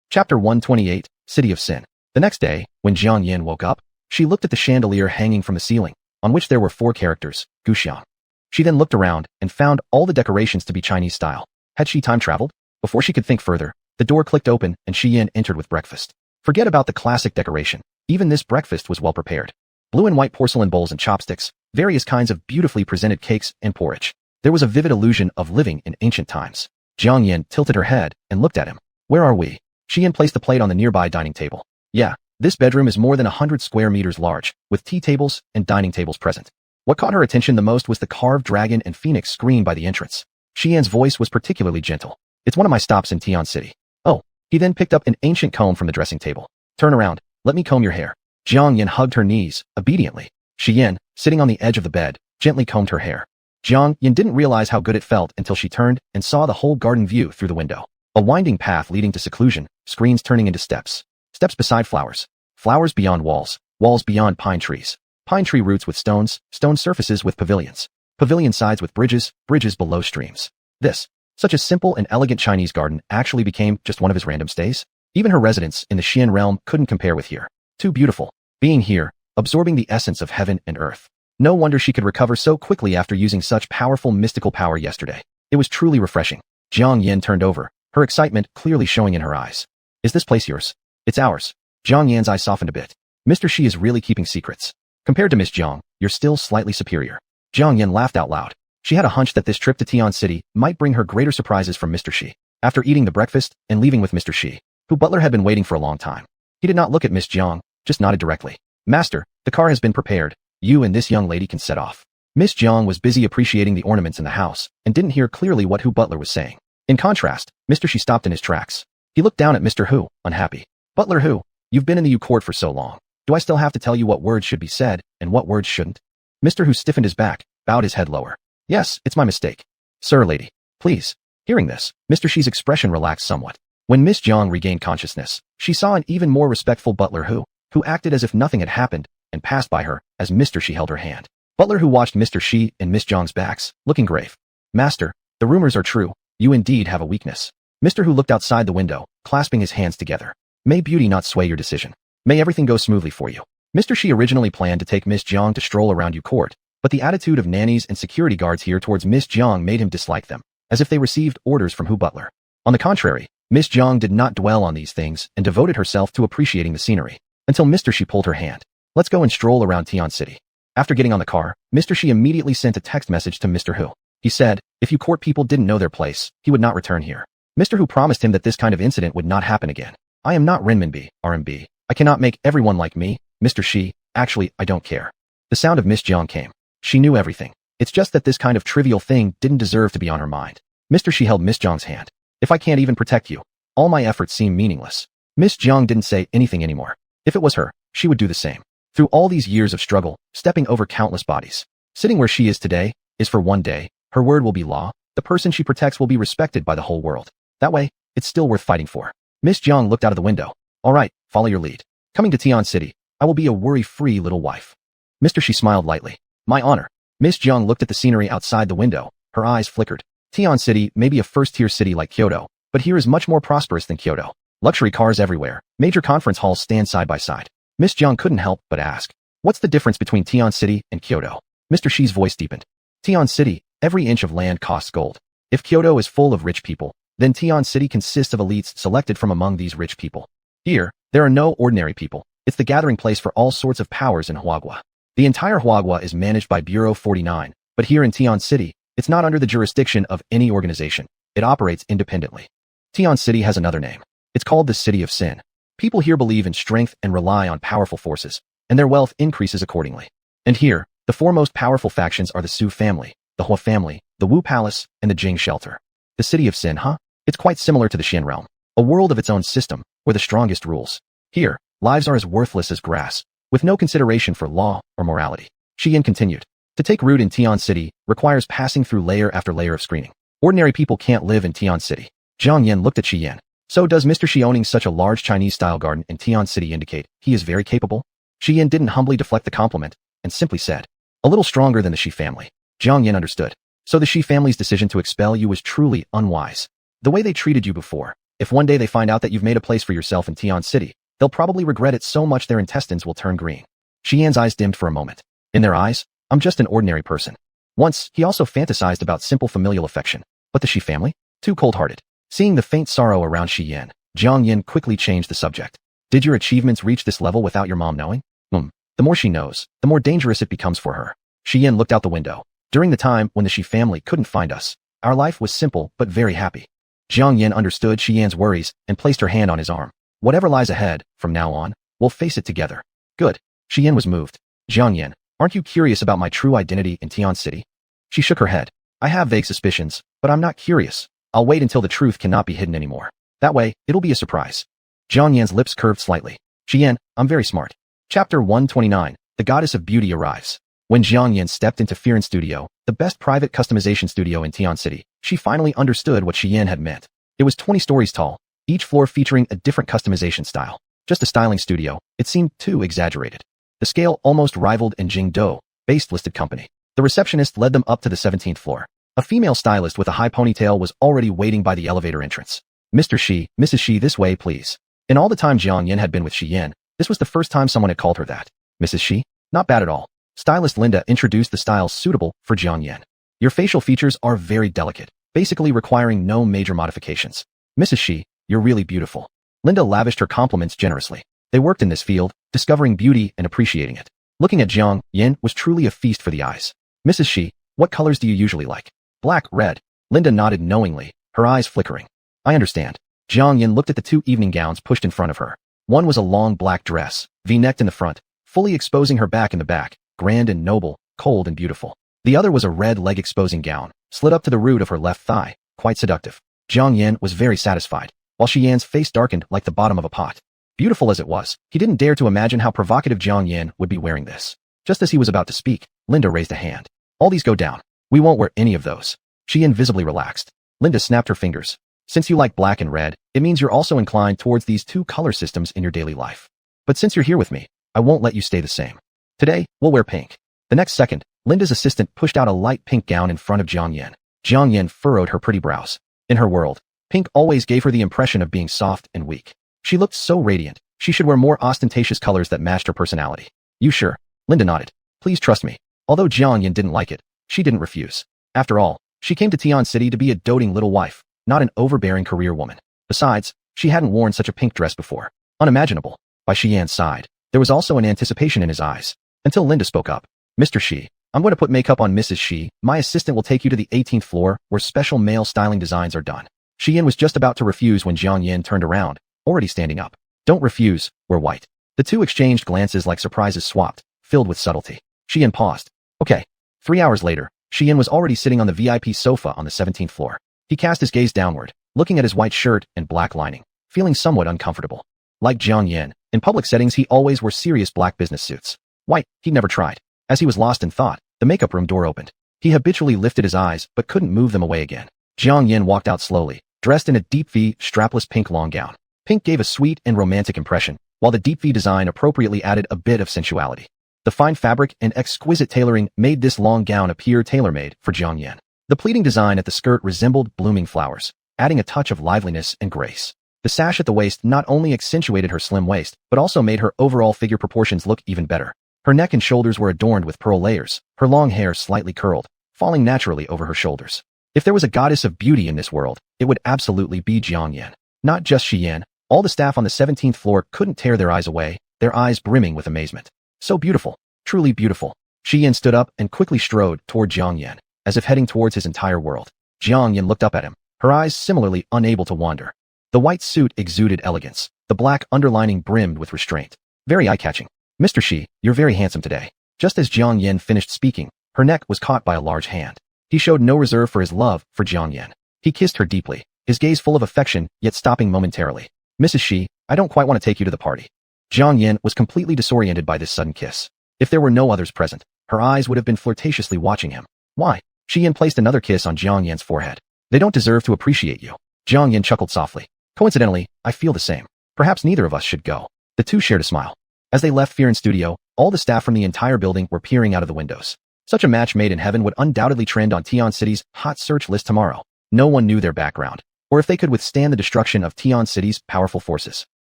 Chapter 128, City of Sin. The next day, when Jiang Yin woke up, she looked at the chandelier hanging from the ceiling, on which there were 4 characters, Guxiang. She then looked around and found all the decorations to be Chinese style. Had she time traveled? Before she could think further, the door clicked open and Shi Yin entered with breakfast. Forget about the classic decoration. Even this breakfast was well prepared. Blue and white porcelain bowls and chopsticks, various kinds of beautifully presented cakes and porridge. There was a vivid illusion of living in ancient times. Jiang Yin tilted her head and looked at him. Where are we? Shi Yin placed the plate on the nearby dining table. Yeah, this bedroom is more than 100 square meters large, with tea tables and dining tables present. What caught her attention the most was the carved dragon and phoenix screen by the entrance. Shi Yin's voice was particularly gentle. It's one of my stops in Tian City. Oh, he then picked up an ancient comb from the dressing table. Turn around, let me comb your hair. Jiang Yin hugged her knees, obediently. Shi Yin, sitting on the edge of the bed, gently combed her hair. Jiang Yin didn't realize how good it felt until she turned and saw the whole garden view through the window. A winding path leading to seclusion, screens turning into steps. Steps beside flowers. Flowers beyond walls. Walls beyond pine trees. Pine tree roots with stones. Stone surfaces with pavilions. Pavilion sides with bridges. Bridges below streams. This, such a simple and elegant Chinese garden, actually became just one of his random stays. Even her residence in the Xian realm couldn't compare with here. Too beautiful. Being here, absorbing the essence of heaven and earth. No wonder she could recover so quickly after using such powerful mystical power yesterday. It was truly refreshing. Jiang Yin turned over, her excitement clearly showing in her eyes. Is this place yours? It's ours. Jiang Yan's eyes softened a bit. Mr. Shi is really keeping secrets. Compared to Miss Jiang, you're still slightly superior. Jiang Yan laughed out loud. She had a hunch that this trip to Tian City might bring her greater surprises from Mr. Shi. After eating the breakfast and leaving with Mr. Shi, who Butler had been waiting for a long time, he did not look at Miss Jiang, just nodded directly. Master, the car has been prepared. You and this young lady can set off. Miss Jiang was busy appreciating the ornaments in the house and didn't hear clearly what Hu Butler was saying. In contrast, Mr. Shi stopped in his tracks. He looked down at Mr. Hu, unhappy. Butler Hu, you've been in the U court for so long. Do I still have to tell you what words should be said and what words shouldn't? Mr. Hu stiffened his back, bowed his head lower. Yes, it's my mistake. Sir, lady, please. Hearing this, Mr. Shi's expression relaxed somewhat. When Miss Jiang regained consciousness, she saw an even more respectful butler who acted as if nothing had happened and passed by her as Mr. Shi held her hand. Butler who watched Mr. Shi and Miss Jiang's backs, looking grave. Master, the rumors are true. You indeed have a weakness. Mr. Hu looked outside the window, clasping his hands together. May beauty not sway your decision. May everything go smoothly for you. Mr. Shi originally planned to take Miss Jiang to stroll around your court, but the attitude of nannies and security guards here towards Miss Jiang made him dislike them, as if they received orders from Hu Butler. On the contrary, Miss Jiang did not dwell on these things and devoted herself to appreciating the scenery, until Mr. Shi pulled her hand. Let's go and stroll around Tian City. After getting on the car, Mr. Shi immediately sent a text message to Mr. Hu. He said, if you court people didn't know their place, he would not return here. Mr. Hu promised him that this kind of incident would not happen again. I am not renminbi, RMB. I cannot make everyone like me, Mr. Shi. Actually, I don't care. The sound of Miss Jiang came. She knew everything. It's just that this kind of trivial thing didn't deserve to be on her mind. Mr. Shi held Miss Jiang's hand. If I can't even protect you, all my efforts seem meaningless. Miss Jiang didn't say anything anymore. If it was her, she would do the same. Through all these years of struggle, stepping over countless bodies, sitting where she is today, is for one day, her word will be law, the person she protects will be respected by the whole world. That way, it's still worth fighting for. Miss Jiang looked out of the window. All right, follow your lead. Coming to Tian City, I will be a worry-free little wife. Mr. Shi smiled lightly. My honor. Miss Jiang looked at the scenery outside the window. Her eyes flickered. Tian City may be a first-tier city like Kyoto, but here is much more prosperous than Kyoto. Luxury cars everywhere. Major conference halls stand side by side. Miss Jiang couldn't help but ask, what's the difference between Tian City and Kyoto? Mr. Shi's voice deepened. Tian City, every inch of land costs gold. If Kyoto is full of rich people, then Tian City consists of elites selected from among these rich people. Here, there are no ordinary people. It's the gathering place for all sorts of powers in Huagua. The entire Huagua is managed by Bureau 49, but here in Tian City, it's not under the jurisdiction of any organization. It operates independently. Tian City has another name. It's called the City of Sin. People here believe in strength and rely on powerful forces, and their wealth increases accordingly. And here, the four most powerful factions are the Su family, the Hua family, the Wu Palace, and the Jing Shelter. The City of Sin, huh? It's quite similar to the Xian realm, a world of its own system, where the strongest rules. Here, lives are as worthless as grass, with no consideration for law or morality. Xian continued. To take root in Tian City requires passing through layer after layer of screening. Ordinary people can't live in Tian City. Jiang Yan looked at Xian. So does Mr. Shi owning such a large Chinese-style garden in Tian City indicate he is very capable? Xian didn't humbly deflect the compliment, and simply said, a little stronger than the Shi family. Jiang Yan understood. So the Shi family's decision to expel you was truly unwise. The way they treated you before, if one day they find out that you've made a place for yourself in Tian City, they'll probably regret it so much their intestines will turn green. Xian's eyes dimmed for a moment. In their eyes, I'm just an ordinary person. Once, he also fantasized about simple familial affection. But the Shi family? Too cold-hearted. Seeing the faint sorrow around Xian, Jiang Yan quickly changed the subject. Did your achievements reach this level without your mom knowing? The more she knows, the more dangerous it becomes for her. Xian looked out the window. During the time when the Shi family couldn't find us, our life was simple but very happy. Jiang Yan understood Xian's worries and placed her hand on his arm. Whatever lies ahead, from now on, we'll face it together. Good. Xian was moved. Jiang Yan, aren't you curious about my true identity in Tian City? She shook her head. I have vague suspicions, but I'm not curious. I'll wait until the truth cannot be hidden anymore. That way, it'll be a surprise. Jiang Yan's lips curved slightly. Xian, I'm very smart. Chapter 129, The Goddess of Beauty arrives. When Jiang Yan stepped into Firen Studio, the best private customization studio in Tian City, she finally understood what Xian had meant. It was 20 stories tall, each floor featuring a different customization style. Just a styling studio, it seemed too exaggerated. The scale almost rivaled in Jingdou-based listed company. The receptionist led them up to the 17th floor. A female stylist with a high ponytail was already waiting by the elevator entrance. Mr. Shi, Mrs. Shi, this way, please. In all the time Jiang Yan had been with Xian, this was the first time someone had called her that. Mrs. Shi? Not bad at all. Stylist Linda introduced the styles suitable for Jiang Yan. Your facial features are very delicate, basically requiring no major modifications. Mrs. Shi, you're really beautiful. Linda lavished her compliments generously. They worked in this field, discovering beauty and appreciating it. Looking at Jiang Yan was truly a feast for the eyes. Mrs. Shi, what colors do you usually like? Black, red. Linda nodded knowingly, her eyes flickering. I understand. Jiang Yan looked at the two evening gowns pushed in front of her. One was a long black dress, V-necked in the front, fully exposing her back in the back, grand and noble, cold and beautiful. The other was a red leg-exposing gown, slid up to the root of her left thigh, quite seductive. Jiang Yan was very satisfied, while Xian's face darkened like the bottom of a pot. Beautiful as it was, he didn't dare to imagine how provocative Jiang Yan would be wearing this. Just as he was about to speak, Linda raised a hand. All these go down. We won't wear any of those. Xian visibly relaxed. Linda snapped her fingers. Since you like black and red, it means you're also inclined towards these two color systems in your daily life. But since you're here with me, I won't let you stay the same. Today, we'll wear pink. The next second, Linda's assistant pushed out a light pink gown in front of Jiang Yan. Jiang Yan furrowed her pretty brows. In her world, pink always gave her the impression of being soft and weak. She looked so radiant. She should wear more ostentatious colors that matched her personality. You sure? Linda nodded. Please trust me. Although Jiang Yan didn't like it, she didn't refuse. After all, she came to Tian City to be a doting little wife, not an overbearing career woman. Besides, she hadn't worn such a pink dress before. Unimaginable. By Xian's side, there was also an anticipation in his eyes. Until Linda spoke up. Mr. Shi, I'm going to put makeup on Mrs. Shi. My assistant will take you to the 18th floor, where special male styling designs are done. Xian was just about to refuse when Jiang Yan turned around, already standing up. Don't refuse, we're white. The two exchanged glances like surprises swapped, filled with subtlety. Xian paused. Okay. 3 hours later, Xian was already sitting on the VIP sofa on the 17th floor. He cast his gaze downward, looking at his white shirt and black lining, feeling somewhat uncomfortable. Like Jiang Yan, in public settings he always wore serious black business suits. White, he never tried. As he was lost in thought, the makeup room door opened. He habitually lifted his eyes, but couldn't move them away again. Jiang Yan walked out slowly, dressed in a deep V, strapless pink long gown. Pink gave a sweet and romantic impression, while the deep V design appropriately added a bit of sensuality. The fine fabric and exquisite tailoring made this long gown appear tailor-made for Jiang Yan. The pleating design at the skirt resembled blooming flowers, adding a touch of liveliness and grace. The sash at the waist not only accentuated her slim waist, but also made her overall figure proportions look even better. Her neck and shoulders were adorned with pearl layers, her long hair slightly curled, falling naturally over her shoulders. If there was a goddess of beauty in this world, it would absolutely be Jiang Yan. Not just Xian, all the staff on the 17th floor couldn't tear their eyes away, their eyes brimming with amazement. So beautiful, truly beautiful. Xian stood up and quickly strode toward Jiang Yan, as if heading towards his entire world. Jiang Yan looked up at him, her eyes similarly unable to wander. The white suit exuded elegance, the black underlining brimmed with restraint. Very eye-catching. Mr. Shi, you're very handsome today. Just as Jiang Yan finished speaking, her neck was caught by a large hand. He showed no reserve for his love for Jiang Yan. He kissed her deeply, his gaze full of affection, yet stopping momentarily. Mrs. Shi, I don't quite want to take you to the party. Jiang Yan was completely disoriented by this sudden kiss. If there were no others present, her eyes would have been flirtatiously watching him. Why? Xian placed another kiss on Jiang Yan's forehead. They don't deserve to appreciate you. Jiang Yan chuckled softly. Coincidentally, I feel the same. Perhaps neither of us should go. The two shared a smile. As they left Fearon's studio, all the staff from the entire building were peering out of the windows. Such a match made in heaven would undoubtedly trend on Tian City's hot search list tomorrow. No one knew their background, or if they could withstand the destruction of Tian City's powerful forces.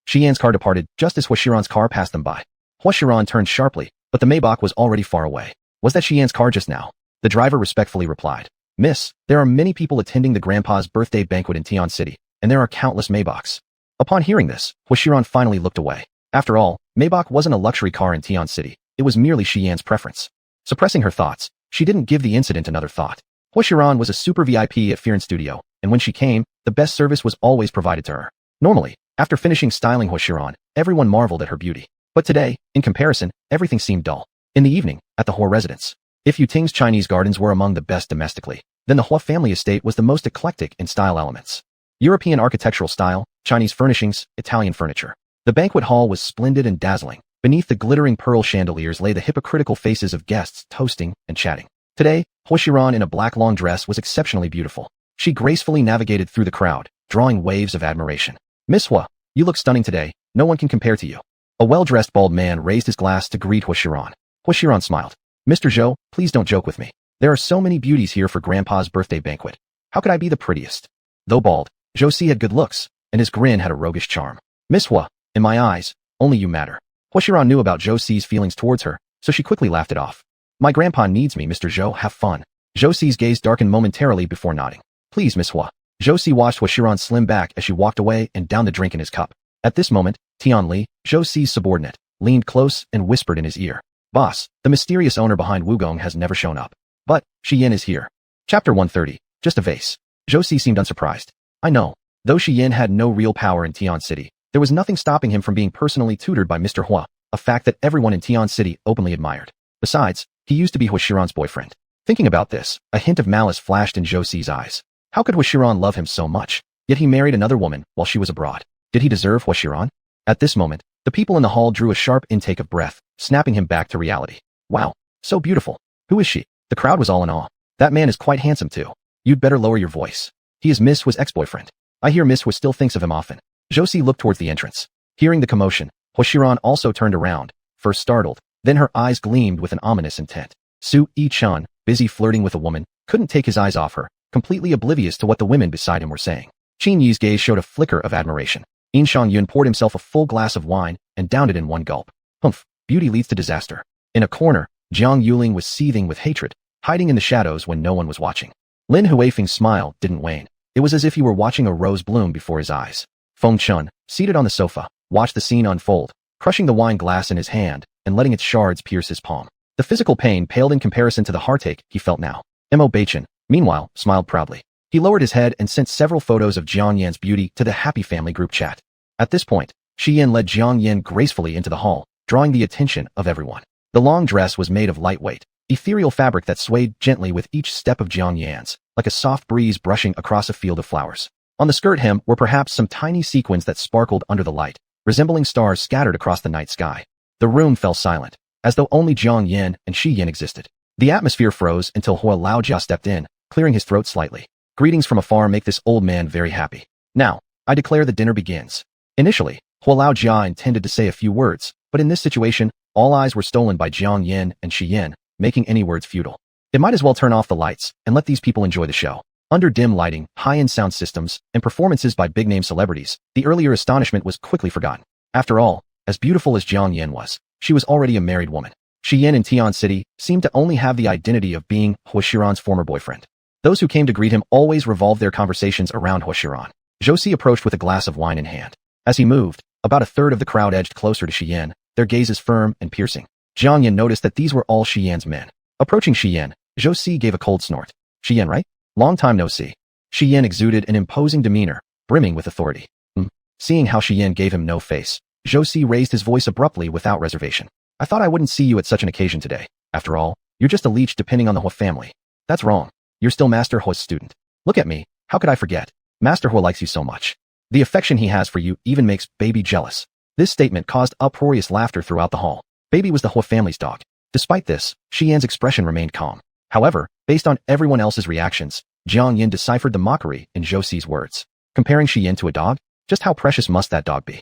Xian's car departed just as Huashiran's car passed them by. Huashiran turned sharply, but the Maybach was already far away. Was that Xian's car just now? The driver respectfully replied. Miss, there are many people attending the grandpa's birthday banquet in Tian City, and there are countless Maybachs. Upon hearing this, Huashiran finally looked away. After all, Maybach wasn't a luxury car in Tian City, it was merely Xian's preference. Suppressing her thoughts, she didn't give the incident another thought. Huashiran was a super VIP at Fearon's studio, and when she came, the best service was always provided to her. Normally, after finishing styling Huashiran, everyone marveled at her beauty. But today, in comparison, everything seemed dull. In the evening, at the Hua residence, if Yuting's Chinese gardens were among the best domestically, then the Hua family estate was the most eclectic in style elements. European architectural style, Chinese furnishings, Italian furniture. The banquet hall was splendid and dazzling. Beneath the glittering pearl chandeliers lay the hypocritical faces of guests toasting and chatting. Today, Huashiran in a black long dress was exceptionally beautiful. She gracefully navigated through the crowd, drawing waves of admiration. Miss Hua, you look stunning today. No one can compare to you. A well-dressed bald man raised his glass to greet Huashiran. Huashiran smiled. Mr. Zhou, please don't joke with me. There are so many beauties here for Grandpa's birthday banquet. How could I be the prettiest? Though bald, Zhou Si had good looks, and his grin had a roguish charm. Miss Hua, in my eyes, only you matter. Huashiran knew about Zhou Si's feelings towards her, so she quickly laughed it off. My grandpa needs me, Mr. Zhou, have fun. Zhou Si's gaze darkened momentarily before nodding. Please, Miss Hua. Zhou Si watched Huashiran's slim back as she walked away and downed the drink in his cup. At this moment, Tian Li, Zhou Si's subordinate, leaned close and whispered in his ear. Boss, the mysterious owner behind Wugong has never shown up. But, Xian is here. Chapter 130, just a vase. Zhou Si seemed unsurprised. I know. Though Xian had no real power in Tian City, there was nothing stopping him from being personally tutored by Mr. Hua, a fact that everyone in Tian City openly admired. Besides, he used to be Huashiran's boyfriend. Thinking about this, a hint of malice flashed in Zhou Si's eyes. How could Huashiran love him so much? Yet he married another woman while she was abroad. Did he deserve Huashiran? At this moment, the people in the hall drew a sharp intake of breath, snapping him back to reality. Wow, so beautiful. Who is she? The crowd was all in awe. That man is quite handsome too. You'd better lower your voice. He is Miss Hua's ex-boyfriend. I hear Miss Hui still thinks of him often. Josie looked towards the entrance. Hearing the commotion, Huashiran also turned around, first startled, then her eyes gleamed with an ominous intent. Su Yi-chan, busy flirting with a woman, couldn't take his eyes off her, completely oblivious to what the women beside him were saying. Qin Yi's gaze showed a flicker of admiration. In Shangyun poured himself a full glass of wine and downed it in one gulp. Humph, beauty leads to disaster. In a corner, Jiang Yuling was seething with hatred, hiding in the shadows when no one was watching. Lin Huifeng's smile didn't wane. It was as if he were watching a rose bloom before his eyes. Feng Chun, seated on the sofa, watched the scene unfold, crushing the wine glass in his hand and letting its shards pierce his palm. The physical pain paled in comparison to the heartache he felt now. Mo Baichen, meanwhile, smiled proudly. He lowered his head and sent several photos of Jiang Yan's beauty to the Happy Family group chat. At this point, Shi Yan led Jiang Yan gracefully into the hall, drawing the attention of everyone. The long dress was made of lightweight, ethereal fabric that swayed gently with each step of Jiang Yan's, like a soft breeze brushing across a field of flowers. On the skirt hem were perhaps some tiny sequins that sparkled under the light, resembling stars scattered across the night sky. The room fell silent, as though only Jiang Yan and Shi Yan existed. The atmosphere froze until Hua Laojia stepped in, clearing his throat slightly. Greetings from afar make this old man very happy. Now, I declare the dinner begins. Initially, Hua Laojia intended to say a few words, but in this situation, all eyes were stolen by Jiang Yan and Shi Yan, making any words futile. It might as well turn off the lights and let these people enjoy the show. Under dim lighting, high-end sound systems, and performances by big-name celebrities, the earlier astonishment was quickly forgotten. After all, as beautiful as Jiang Yan was, she was already a married woman. Shi Yan in Tian City seemed to only have the identity of being Huashiran's former boyfriend. Those who came to greet him always revolved their conversations around Huashiran. Josie approached with a glass of wine in hand. As he moved, about a third of the crowd edged closer to Shi Yan, their gazes firm and piercing. Jiang Yan noticed that these were all Shi Yan's men. Approaching Shi Yan, Josie gave a cold snort. Shi Yan, right? Long time no see. Shi Yan exuded an imposing demeanor, brimming with authority. Seeing how Shi Yan gave him no face, Josie raised his voice abruptly without reservation. I thought I wouldn't see you at such an occasion today. After all, you're just a leech depending on the Hua family. That's wrong. You're still Master Hua's student. Look at me. How could I forget? Master Hua likes you so much. The affection he has for you even makes Baby jealous. This statement caused uproarious laughter throughout the hall. Baby was the Hua family's dog. Despite this, Shi Yan's expression remained calm. However, based on everyone else's reactions, Jiang Yan deciphered the mockery in Josie's words. Comparing Shi Yan to a dog? Just how precious must that dog be?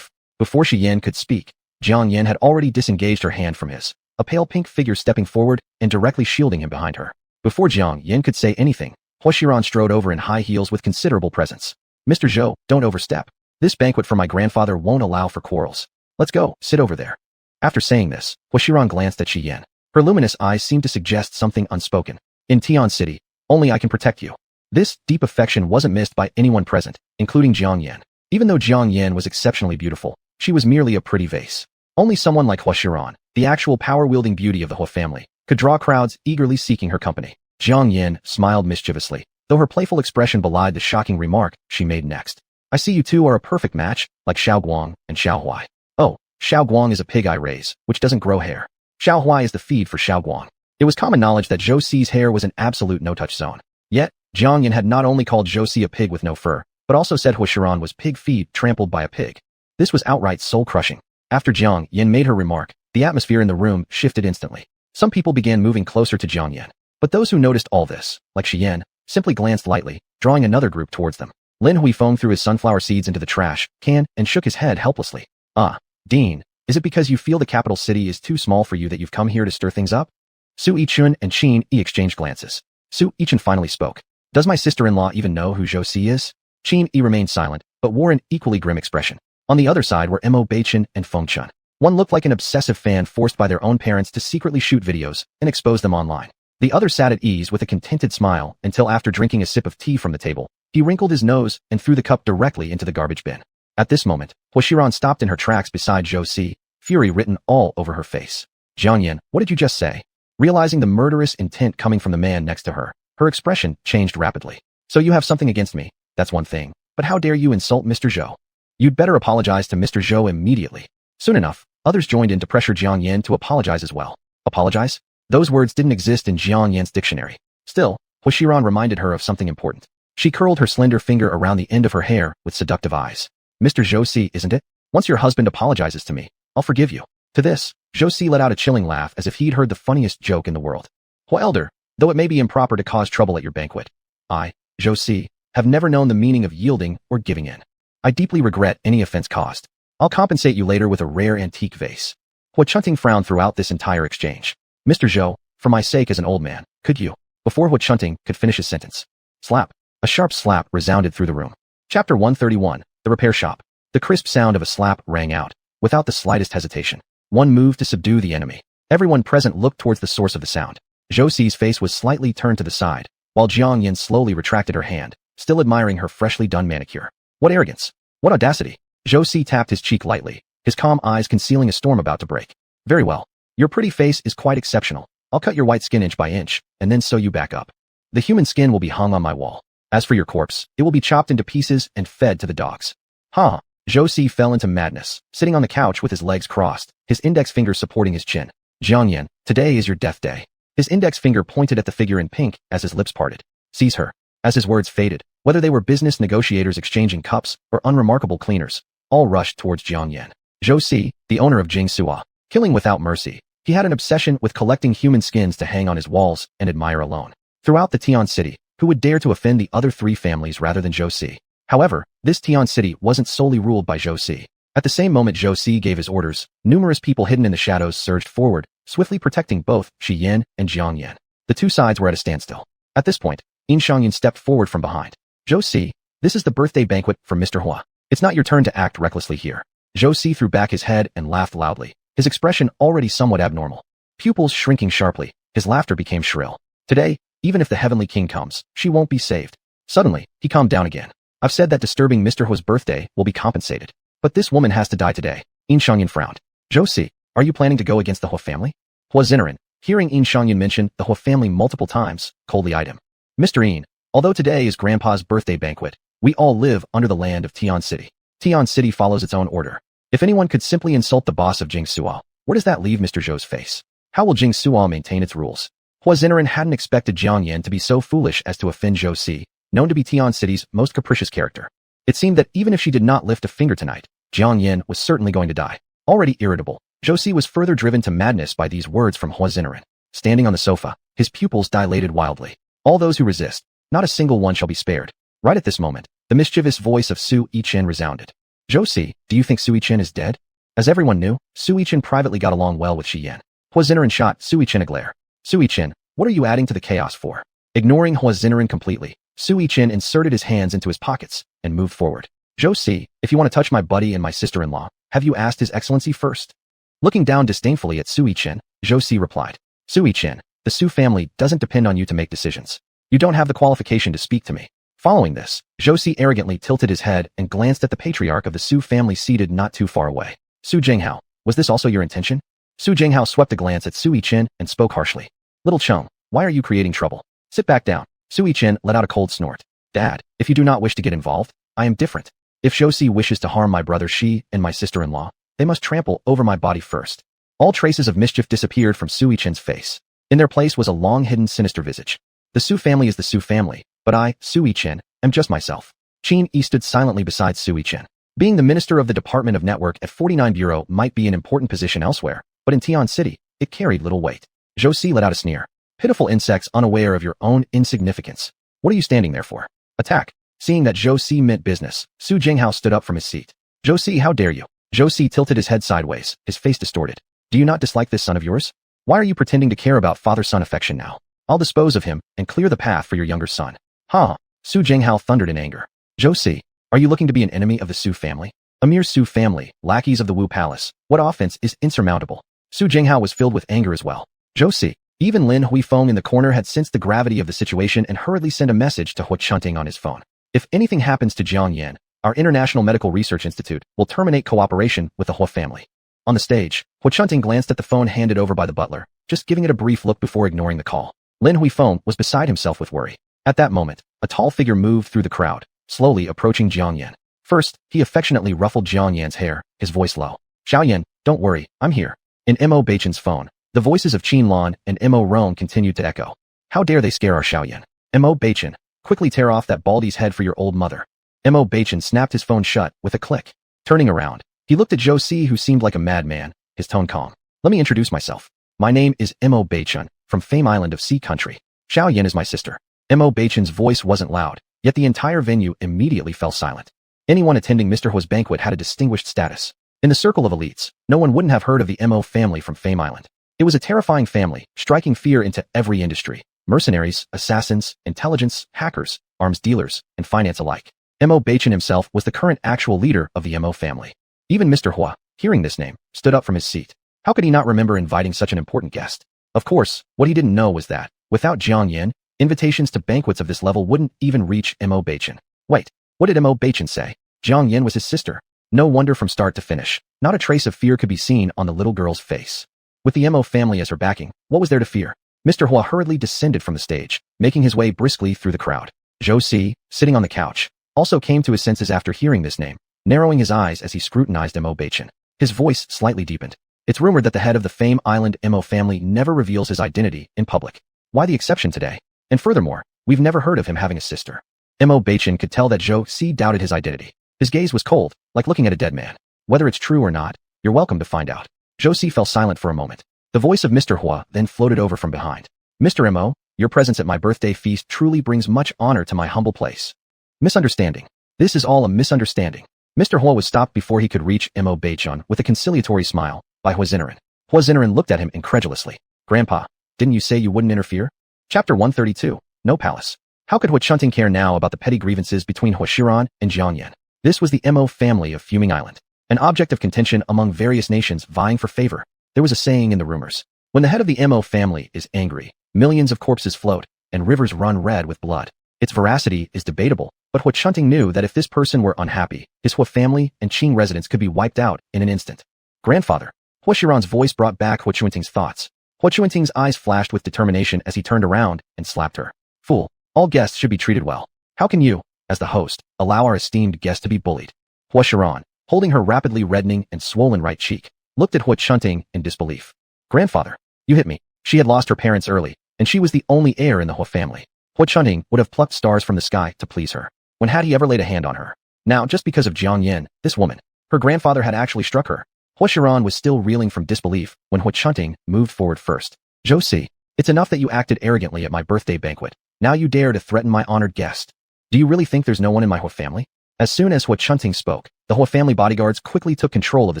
Before Shi Yan could speak, Jiang Yan had already disengaged her hand from his, a pale pink figure stepping forward and directly shielding him behind her. Before Jiang Yan could say anything, Huashiran strode over in high heels with considerable presence. Mr. Zhou, don't overstep. This banquet for my grandfather won't allow for quarrels. Let's go, sit over there. After saying this, Huashiran glanced at Shi Yan. Her luminous eyes seemed to suggest something unspoken. In Tian City, only I can protect you. This deep affection wasn't missed by anyone present, including Jiang Yan. Even though Jiang Yan was exceptionally beautiful, she was merely a pretty vase. Only someone like Huashiran, the actual power-wielding beauty of the Hua family, could draw crowds eagerly seeking her company. Jiang Yan smiled mischievously, though her playful expression belied the shocking remark she made next. I see you two are a perfect match, like Xiao Guang and Xiao Huai. Oh, Xiao Guang is a pig I raise, which doesn't grow hair. Xiao Huai is the feed for Xiao Guang. It was common knowledge that Josie's hair was an absolute no-touch zone. Yet, Jiang Yan had not only called Josie a pig with no fur, but also said Huashiran was pig feed trampled by a pig. This was outright soul-crushing. After Jiang Yan made her remark, the atmosphere in the room shifted instantly. Some people began moving closer to Jiang Yan. But those who noticed all this, like Shi Yan, simply glanced lightly, drawing another group towards them. Lin Huifeng threw his sunflower seeds into the trash can and shook his head helplessly. Ah, Dean, is it because you feel the capital city is too small for you that you've come here to stir things up? Su Yichun and Qin Yi exchanged glances. Su Yichun finally spoke. Does my sister-in-law even know who Josie is? Qin Yi remained silent, but wore an equally grim expression. On the other side were Mo Baichen and Feng Chun. One looked like an obsessive fan forced by their own parents to secretly shoot videos and expose them online. The other sat at ease with a contented smile until after drinking a sip of tea from the table, he wrinkled his nose and threw the cup directly into the garbage bin. At this moment, Huashiran stopped in her tracks beside Josie, fury written all over her face. Jiang Yan, what did you just say? Realizing the murderous intent coming from the man next to her, her expression changed rapidly. So you have something against me, that's one thing. But how dare you insult Mr. Zhou? You'd better apologize to Mr. Zhou immediately. Soon enough, others joined in to pressure Jiang Yan to apologize as well. Apologize? Those words didn't exist in Jiang Yan's dictionary. Still, Huashiran reminded her of something important. She curled her slender finger around the end of her hair with seductive eyes. Mr. Josie, isn't it? Once your husband apologizes to me, I'll forgive you. To this, Josie let out a chilling laugh as if he'd heard the funniest joke in the world. Hua elder, though it may be improper to cause trouble at your banquet, I, Josie, have never known the meaning of yielding or giving in. I deeply regret any offense caused. I'll compensate you later with a rare antique vase. Hua Chunting frowned throughout this entire exchange. Mr. Zhou, for my sake as an old man, could you? Before Hua Chunting could finish his sentence. Slap. A sharp slap resounded through the room. Chapter 131, The Repair Shop. The crisp sound of a slap rang out, without the slightest hesitation. One moved to subdue the enemy. Everyone present looked towards the source of the sound. Zhou Si's face was slightly turned to the side, while Jiang Yin slowly retracted her hand, still admiring her freshly done manicure. What arrogance! What audacity! Zhou Si tapped his cheek lightly, his calm eyes concealing a storm about to break. Very well. Your pretty face is quite exceptional. I'll cut your white skin inch by inch, and then sew you back up. The human skin will be hung on my wall. As for your corpse, it will be chopped into pieces and fed to the dogs. Huh. Zhou Si fell into madness, sitting on the couch with his legs crossed, his index finger supporting his chin. Jiang Yin, today is your death day. His index finger pointed at the figure in pink as his lips parted. Seize her. As his words faded, whether they were business negotiators exchanging cups or unremarkable cleaners, all rushed towards Jiang Yin. Zhou Si, the owner of Jing Sua, killing without mercy. He had an obsession with collecting human skins to hang on his walls and admire alone. Throughout the Tian City, who would dare to offend the other three families rather than Zhou Si? However, this Tian City wasn't solely ruled by Zhou Si. At the same moment Zhou Si gave his orders, numerous people hidden in the shadows surged forward, swiftly protecting both Shi Yin and Jiang Yin. The two sides were at a standstill. At this point, Yin Shangyin stepped forward from behind. Zhou Si, this is the birthday banquet for Mr. Hua. It's not your turn to act recklessly here. Zhou Si threw back his head and laughed loudly, his expression already somewhat abnormal. Pupils shrinking sharply, his laughter became shrill. Today, even if the Heavenly King comes, she won't be saved. Suddenly, he calmed down again. I've said that disturbing Mr. Hua's birthday will be compensated. But this woman has to die today. Yin Shangyin frowned. Zhou Si, are you planning to go against the Hua family? Hua Zinaran, hearing Yin Shangyin mention the Hua family multiple times, coldly eyed him. Mr. Yin, although today is Grandpa's birthday banquet, we all live under the land of Tian City. Tian City follows its own order. If anyone could simply insult the boss of Jing Sua, where does that leave Mr. Zhou's face? How will Jing Sua maintain its rules? Hua Zinaran hadn't expected Jiang Yin to be so foolish as to offend Zhou Si, known to be Tian City's most capricious character. It seemed that even if she did not lift a finger tonight, Jiang Yin was certainly going to die. Already irritable, Zhou Si was further driven to madness by these words from Hua Zinaran. Standing on the sofa, his pupils dilated wildly. All those who resist, not a single one shall be spared. Right at this moment, the mischievous voice of Su Yichen resounded. Zhou Si, do you think Su Yichen is dead? As everyone knew, Su Yichen privately got along well with Shi Yin. Hua Zinaran shot Su Yichen a glare. Su Yichen, what are you adding to the chaos for? Ignoring Hua Zinaran completely, Su Yichen inserted his hands into his pockets and moved forward. Zhou Si, if you want to touch my buddy and my sister-in-law, have you asked His Excellency first? Looking down disdainfully at Su Yichen, Zhou Si replied. Su Yichen, the Su family doesn't depend on you to make decisions. You don't have the qualification to speak to me. Following this, Zhou Si arrogantly tilted his head and glanced at the patriarch of the Su family seated not too far away. Su Jinghao, was this also your intention? Su Jinghao swept a glance at Su Yichen and spoke harshly. Little Cheng, why are you creating trouble? Sit back down. Su Yichen let out a cold snort. Dad, if you do not wish to get involved, I am different. If Zhou Si wishes to harm my brother Shi and my sister-in-law, they must trample over my body first. All traces of mischief disappeared from Su Yichen's face. In their place was a long-hidden sinister visage. The Su family is the Su family, but I, Su Yichen, am just myself. Qin Yi stood silently beside Su Yichen. Being the minister of the Department of Network at 49 Bureau might be an important position elsewhere, but in Tian City, it carried little weight. Zhou Si let out a sneer. Pitiful insects unaware of your own insignificance. What are you standing there for? Attack. Seeing that Zhou Si meant business, Su Jinghao stood up from his seat. Zhou Si, how dare you? Zhou Si tilted his head sideways, his face distorted. Do you not dislike this son of yours? Why are you pretending to care about father-son affection now? I'll dispose of him and clear the path for your younger son. Huh? Su Jinghao thundered in anger. Zhou Si, are you looking to be an enemy of the Su family? A mere Su family, lackeys of the Wu Palace. What offense is insurmountable? Su Jinghao was filled with anger as well. Zhou Si, even Lin Huifeng in the corner had sensed the gravity of the situation and hurriedly sent a message to Hua Chunting on his phone. If anything happens to Jiang Yin, our International Medical Research Institute will terminate cooperation with the Hua family. On the stage, Hua Chunting glanced at the phone handed over by the butler, just giving it a brief look before ignoring the call. Lin Huifeng was beside himself with worry. At that moment, a tall figure moved through the crowd, slowly approaching Jiang Yin. First, he affectionately ruffled Jiang Yan's hair, his voice low. Xiao Yan, don't worry, I'm here. In Mo Beichen's phone, the voices of Qin Lan and Mo Rong continued to echo. How dare they scare our Xiao Yan? Mo Beichen, quickly tear off that baldy's head for your old mother. Mo Beichen snapped his phone shut with a click. Turning around, he looked at Zhou Si, who seemed like a madman, his tone calm. Let me introduce myself. My name is Mo Beichen, from Fame Island of Sea Country. Xiao Yan is my sister. Mo Beichen's voice wasn't loud, Yet the entire venue immediately fell silent. Anyone attending Mr. Hua's banquet had a distinguished status. In the circle of elites, no one wouldn't have heard of the Mo family from Fame Island. It was a terrifying family, striking fear into every industry. Mercenaries, assassins, intelligence, hackers, arms dealers, and finance alike. Mo Bachin himself was the current actual leader of the Mo family. Even Mr. Hua, hearing this name, stood up from his seat. How could he not remember inviting such an important guest? Of course, what he didn't know was that, without Jiang Yin, invitations to banquets of this level wouldn't even reach Mo Bachin. Wait, what did Mo Bachin say? Jiang Yin was his sister. No wonder from start to finish, not a trace of fear could be seen on the little girl's face. With the Mo family as her backing, what was there to fear? Mr. Hua hurriedly descended from the stage, making his way briskly through the crowd. Zhou Si, sitting on the couch, also came to his senses after hearing this name, narrowing his eyes as he scrutinized Mo Bachin. His voice slightly deepened. It's rumored that the head of the Fame Island Mo family never reveals his identity in public. Why the exception today? And furthermore, we've never heard of him having a sister. Mo Bachin could tell that Zhou Si doubted his identity. His gaze was cold, like looking at a dead man. Whether it's true or not, you're welcome to find out. Zhou Si fell silent for a moment. The voice of Mr. Hua then floated over from behind. Mr. Mo, your presence at my birthday feast truly brings much honor to my humble place. Misunderstanding. This is all a misunderstanding. Mr. Hua was stopped before he could reach Mo Bachin with a conciliatory smile by Hua Zinaran. Hua Zinaran looked at him incredulously. Grandpa, didn't you say you wouldn't interfere? Chapter 132. No Palace. How could Hua Chunting care now about the petty grievances between Hua Shiran and Jiang Yan? This was the Mo family of Fuming Island, an object of contention among various nations vying for favor. There was a saying in the rumors. When the head of the Mo family is angry, millions of corpses float, and rivers run red with blood. Its veracity is debatable, but Hua Chunting knew that if this person were unhappy, his Hua family and Qing residence could be wiped out in an instant. Grandfather. Hua Shiran's voice brought back Hua Chuanting's thoughts. Hua Chuanting's eyes flashed with determination as he turned around and slapped her. Fool. All guests should be treated well. How can you, as the host, allow our esteemed guest to be bullied? Hua Shiran, holding her rapidly reddening and swollen right cheek, looked at Hua Chunting in disbelief. Grandfather, you hit me. She had lost her parents early, and she was the only heir in the Hua family. Hua Chunting would have plucked stars from the sky to please her. When had he ever laid a hand on her? Now, just because of Jiang Yin, this woman, her grandfather had actually struck her. Hua Shiran was still reeling from disbelief when Hua Chunting moved forward first. Zhou Si, it's enough that you acted arrogantly at my birthday banquet. Now you dare to threaten my honored guest. Do you really think there's no one in my Hua family? As soon as Hua Chunting spoke, the Hua family bodyguards quickly took control of the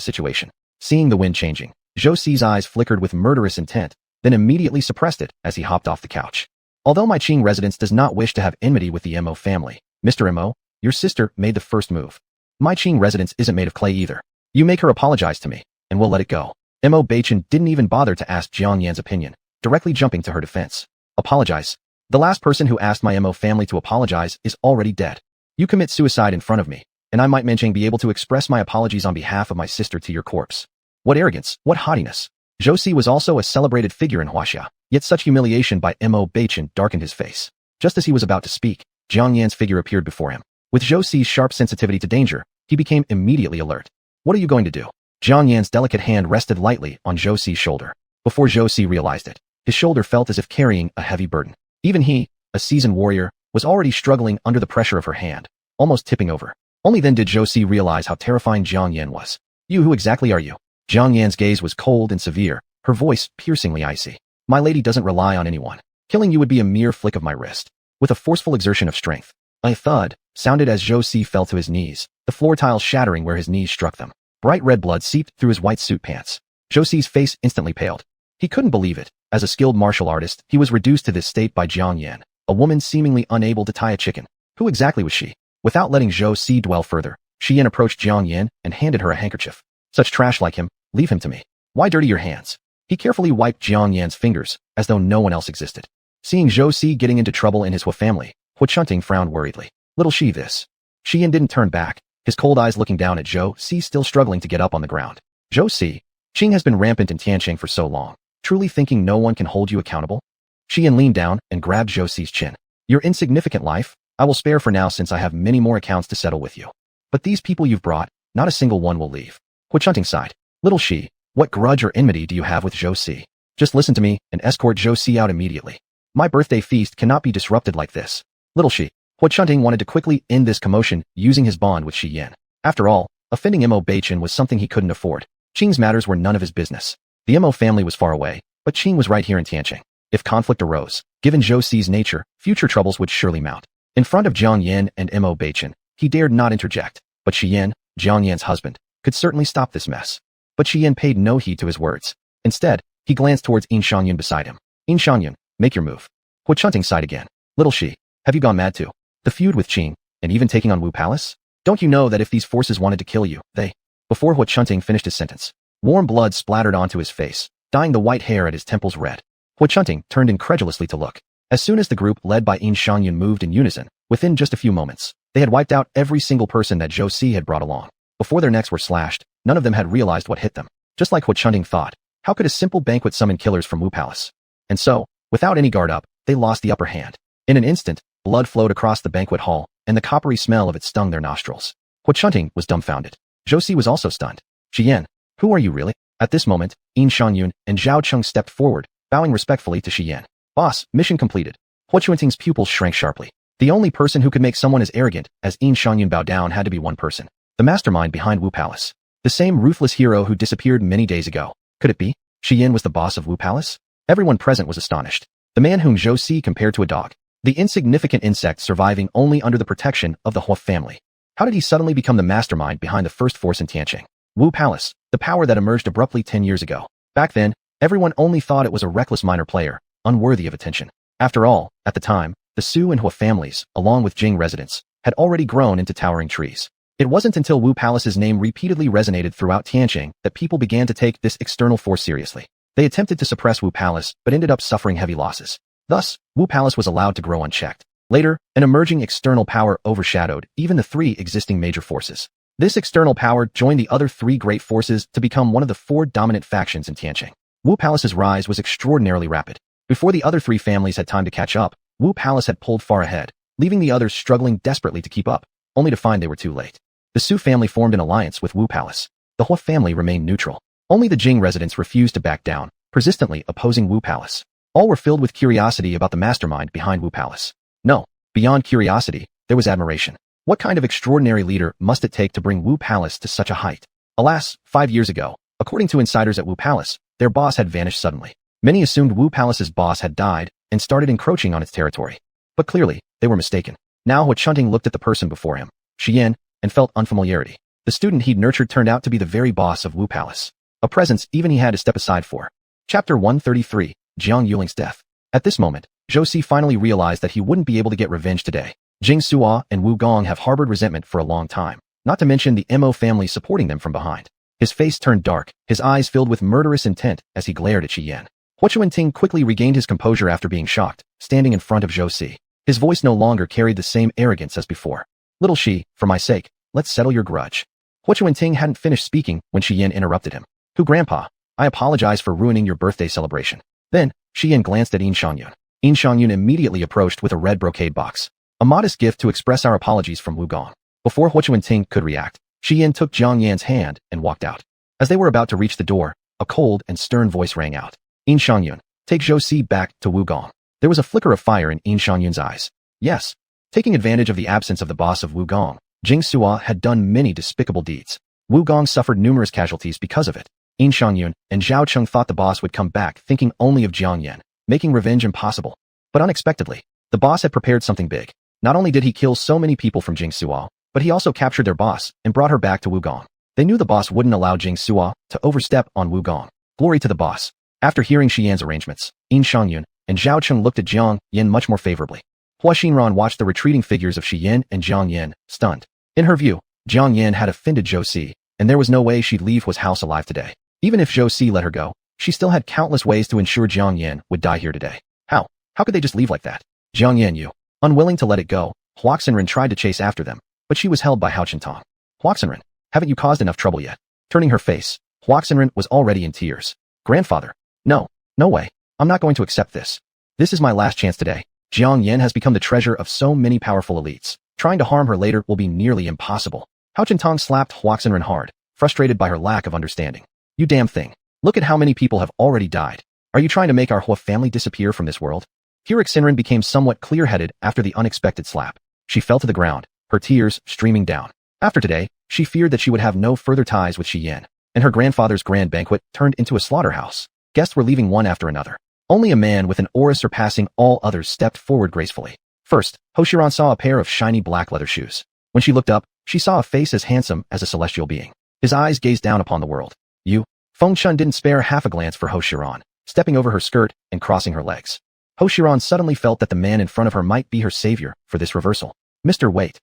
situation. Seeing the wind changing, Zhou Si's eyes flickered with murderous intent, then immediately suppressed it as he hopped off the couch. Although my Qing residence does not wish to have enmity with the Mo family, Mr. Mo, your sister made the first move. My Qing residence isn't made of clay either. You make her apologize to me, and we'll let it go. Mo Bachin didn't even bother to ask Jiang Yan's opinion, directly jumping to her defense. Apologize? The last person who asked my Mo family to apologize is already dead. You commit suicide in front of me, and I might be able to express my apologies on behalf of my sister to your corpse. What arrogance, what haughtiness. Zhou Si was also a celebrated figure in Huaxia, yet such humiliation by Mo Bachin darkened his face. Just as he was about to speak, Jiang Yan's figure appeared before him. With Zhou Si's sharp sensitivity to danger, he became immediately alert. What are you going to do? Jiang Yan's delicate hand rested lightly on Zhou Si's shoulder. Before Zhou Si realized it, his shoulder felt as if carrying a heavy burden. Even he, a seasoned warrior, was already struggling under the pressure of her hand, almost tipping over. Only then did Zhou Si realize how terrifying Jiang Yan was. You, who exactly are you? Jiang Yan's gaze was cold and severe, her voice piercingly icy. My lady doesn't rely on anyone. Killing you would be a mere flick of my wrist. With a forceful exertion of strength, a thud sounded as Zhou Si fell to his knees, the floor tiles shattering where his knees struck them. Bright red blood seeped through his white suit pants. Zhou Si's face instantly paled. He couldn't believe it. As a skilled martial artist, he was reduced to this state by Jiang Yan, a woman seemingly unable to tie a chicken. Who exactly was she? Without letting Zhou Si dwell further, Shi Yan approached Jiang Yan and handed her a handkerchief. Such trash like him, leave him to me. Why dirty your hands? He carefully wiped Jiang Yan's fingers, as though no one else existed. Seeing Zhou Si getting into trouble in his Hua family, Hua Chunting frowned worriedly. Little Shi this. Shi Yan didn't turn back, his cold eyes looking down at Zhou Si still struggling to get up on the ground. Zhou Si, Qing has been rampant in Tianqing for so long, truly thinking no one can hold you accountable? Shi Yan leaned down and grabbed Zhou Si's chin. Your insignificant life, I will spare for now since I have many more accounts to settle with you. But these people you've brought, not a single one will leave. Hua Chunting sighed. Little Shi, what grudge or enmity do you have with Zhou Si? Just listen to me and escort Zhou Si out immediately. My birthday feast cannot be disrupted like this. Little Shi, Hua Chunting wanted to quickly end this commotion using his bond with Shi Yan. After all, offending Mo Bachin was something he couldn't afford. Qing's matters were none of his business. The Mo family was far away, but Qing was right here in Tianqing. If conflict arose, given Zhou Si's nature, future troubles would surely mount. In front of Jiang Yan and Mo Baichen, he dared not interject, but Shi Yan, Jiang Yan's husband, could certainly stop this mess. But Shi Yan paid no heed to his words. Instead, he glanced towards Yin Shangyun beside him. Yin Shangyun, make your move. Hu Chunting sighed again. Little Shi, have you gone mad too? The feud with Qing, and even taking on Wu Palace? Don't you know that if these forces wanted to kill you, they... Before Hu Chunting finished his sentence, warm blood splattered onto his face, dyeing the white hair at his temples red. Hu Chunting turned incredulously to look. As soon as the group led by Yin Shangyun moved in unison, within just a few moments, they had wiped out every single person that Zhou Si had brought along. Before their necks were slashed, none of them had realized what hit them. Just like Hu Chunting thought, how could a simple banquet summon killers from Wu Palace? And so, without any guard up, they lost the upper hand. In an instant, blood flowed across the banquet hall, and the coppery smell of it stung their nostrils. Hu Chunting was dumbfounded. Zhou Si was also stunned. Shi Yan, who are you really? At this moment, Yin Shangyun and Zhao Cheng stepped forward, bowing respectfully to Shi Yan. Boss, mission completed. Hu Chunting's pupils shrank sharply. The only person who could make someone as arrogant as Yin Shangyun bow down had to be one person. The mastermind behind Wu Palace. The same ruthless hero who disappeared many days ago. Could it be? Shi Yan was the boss of Wu Palace? Everyone present was astonished. The man whom Zhou Si compared to a dog. The insignificant insect surviving only under the protection of the Hua family. How did he suddenly become the mastermind behind the first force in Tianqing? Wu Palace, the power that emerged abruptly 10 years ago. Back then, everyone only thought it was a reckless minor player, unworthy of attention. After all, at the time, the Su and Hua families, along with Jing residents, had already grown into towering trees. It wasn't until Wu Palace's name repeatedly resonated throughout Tianqing that people began to take this external force seriously. They attempted to suppress Wu Palace, but ended up suffering heavy losses. Thus, Wu Palace was allowed to grow unchecked. Later, an emerging external power overshadowed even the three existing major forces. This external power joined the other three great forces to become one of the four dominant factions in Tianqing. Wu Palace's rise was extraordinarily rapid. Before the other three families had time to catch up, Wu Palace had pulled far ahead, leaving the others struggling desperately to keep up, only to find they were too late. The Su family formed an alliance with Wu Palace. The Hua family remained neutral. Only the Jing residents refused to back down, persistently opposing Wu Palace. All were filled with curiosity about the mastermind behind Wu Palace. No, beyond curiosity, there was admiration. What kind of extraordinary leader must it take to bring Wu Palace to such a height? Alas, 5 years ago, according to insiders at Wu Palace, their boss had vanished suddenly. Many assumed Wu Palace's boss had died and started encroaching on its territory. But clearly, they were mistaken. Now Hu Chunting looked at the person before him, Shi Yan, and felt unfamiliarity. The student he'd nurtured turned out to be the very boss of Wu Palace. A presence even he had to step aside for. Chapter 133, Jiang Yuling's death. At this moment, Zhou Si finally realized that he wouldn't be able to get revenge today. Jing Suo and Wu Gong have harbored resentment for a long time, not to mention the Mo family supporting them from behind. His face turned dark, his eyes filled with murderous intent as he glared at Shi Yan. Hu Chunting quickly regained his composure after being shocked, standing in front of Zhou Si. His voice no longer carried the same arrogance as before. Little Shi, for my sake, let's settle your grudge. Hu Chunting hadn't finished speaking when Shi Yan interrupted him. Who Grandpa? I apologize for ruining your birthday celebration. Then, Shi Yan glanced at Yin Shangyun. Yin Shangyun immediately approached with a red brocade box. A modest gift to express our apologies from Wu Gong. Before Hu Chunting could react, Shi Yan took Jiang Yan's hand and walked out. As they were about to reach the door, a cold and stern voice rang out. Yin Shangyun, take Zhou Si back to Wu Gong. There was a flicker of fire in Yin Shangyun's eyes. Yes. Taking advantage of the absence of the boss of Wu Gong, Jing Suo had done many despicable deeds. Wu Gong suffered numerous casualties because of it. Yin Shangyun and Zhao Cheng thought the boss would come back thinking only of Jiang Yan, making revenge impossible. But unexpectedly, the boss had prepared something big. Not only did he kill so many people from Jing Suo, but he also captured their boss and brought her back to Wu Gong. They knew the boss wouldn't allow Jing Suo to overstep on Wu Gong. Glory to the boss. After hearing Shi Yan's arrangements, Yin Shangyun and Zhao Cheng looked at Jiang Yan much more favorably. Hua Xinran watched the retreating figures of Shi Yan and Jiang Yan, stunned. In her view, Jiang Yan had offended Zhou Si, and there was no way she'd leave Hua's house alive today. Even if Zhou Si let her go, she still had countless ways to ensure Jiang Yan would die here today. How? How could they just leave like that? Jiang Yan Yu. Unwilling to let it go, Hua Xinran tried to chase after them, but she was held by Hao Chintong. Hua Xinran, haven't you caused enough trouble yet? Turning her face, Hua Xinran was already in tears. Grandfather. No, no way. I'm not going to accept this. This is my last chance today. Jiang Yan has become the treasure of so many powerful elites. Trying to harm her later will be nearly impossible. Hao Chintong slapped Hua Xinran hard, frustrated by her lack of understanding. You damn thing. Look at how many people have already died. Are you trying to make our Hua family disappear from this world? Hurek Xinran became somewhat clear-headed after the unexpected slap. She fell to the ground, her tears streaming down. After today, she feared that she would have no further ties with Shi Yan, and her grandfather's grand banquet turned into a slaughterhouse. Guests were leaving one after another. Only a man with an aura surpassing all others stepped forward gracefully. First, Hoshiran saw a pair of shiny black leather shoes. When she looked up, she saw a face as handsome as a celestial being. His eyes gazed down upon the world. You? Feng Chun didn't spare half a glance for Hoshiran, stepping over her skirt and crossing her legs. Hoshiran suddenly felt that the man in front of her might be her savior for this reversal. Mr. Wait.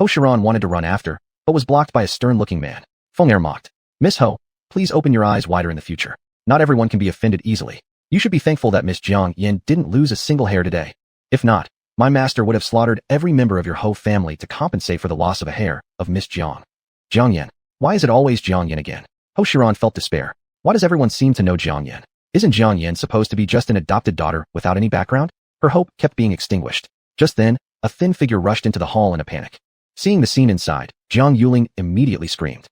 Hoshiran wanted to run after, but was blocked by a stern-looking man. Feng Er mocked. Miss Ho, please open your eyes wider in the future. Not everyone can be offended easily. You should be thankful that Miss Jiang Yin didn't lose a single hair today. If not, my master would have slaughtered every member of your Ho family to compensate for the loss of a hair of Miss Jiang. Jiang Yin. Why is it always Jiang Yin again? Hoshiran felt despair. Why does everyone seem to know Jiang Yin? Isn't Jiang Yin supposed to be just an adopted daughter without any background? Her hope kept being extinguished. Just then, a thin figure rushed into the hall in a panic. Seeing the scene inside, Jiang Yuling immediately screamed.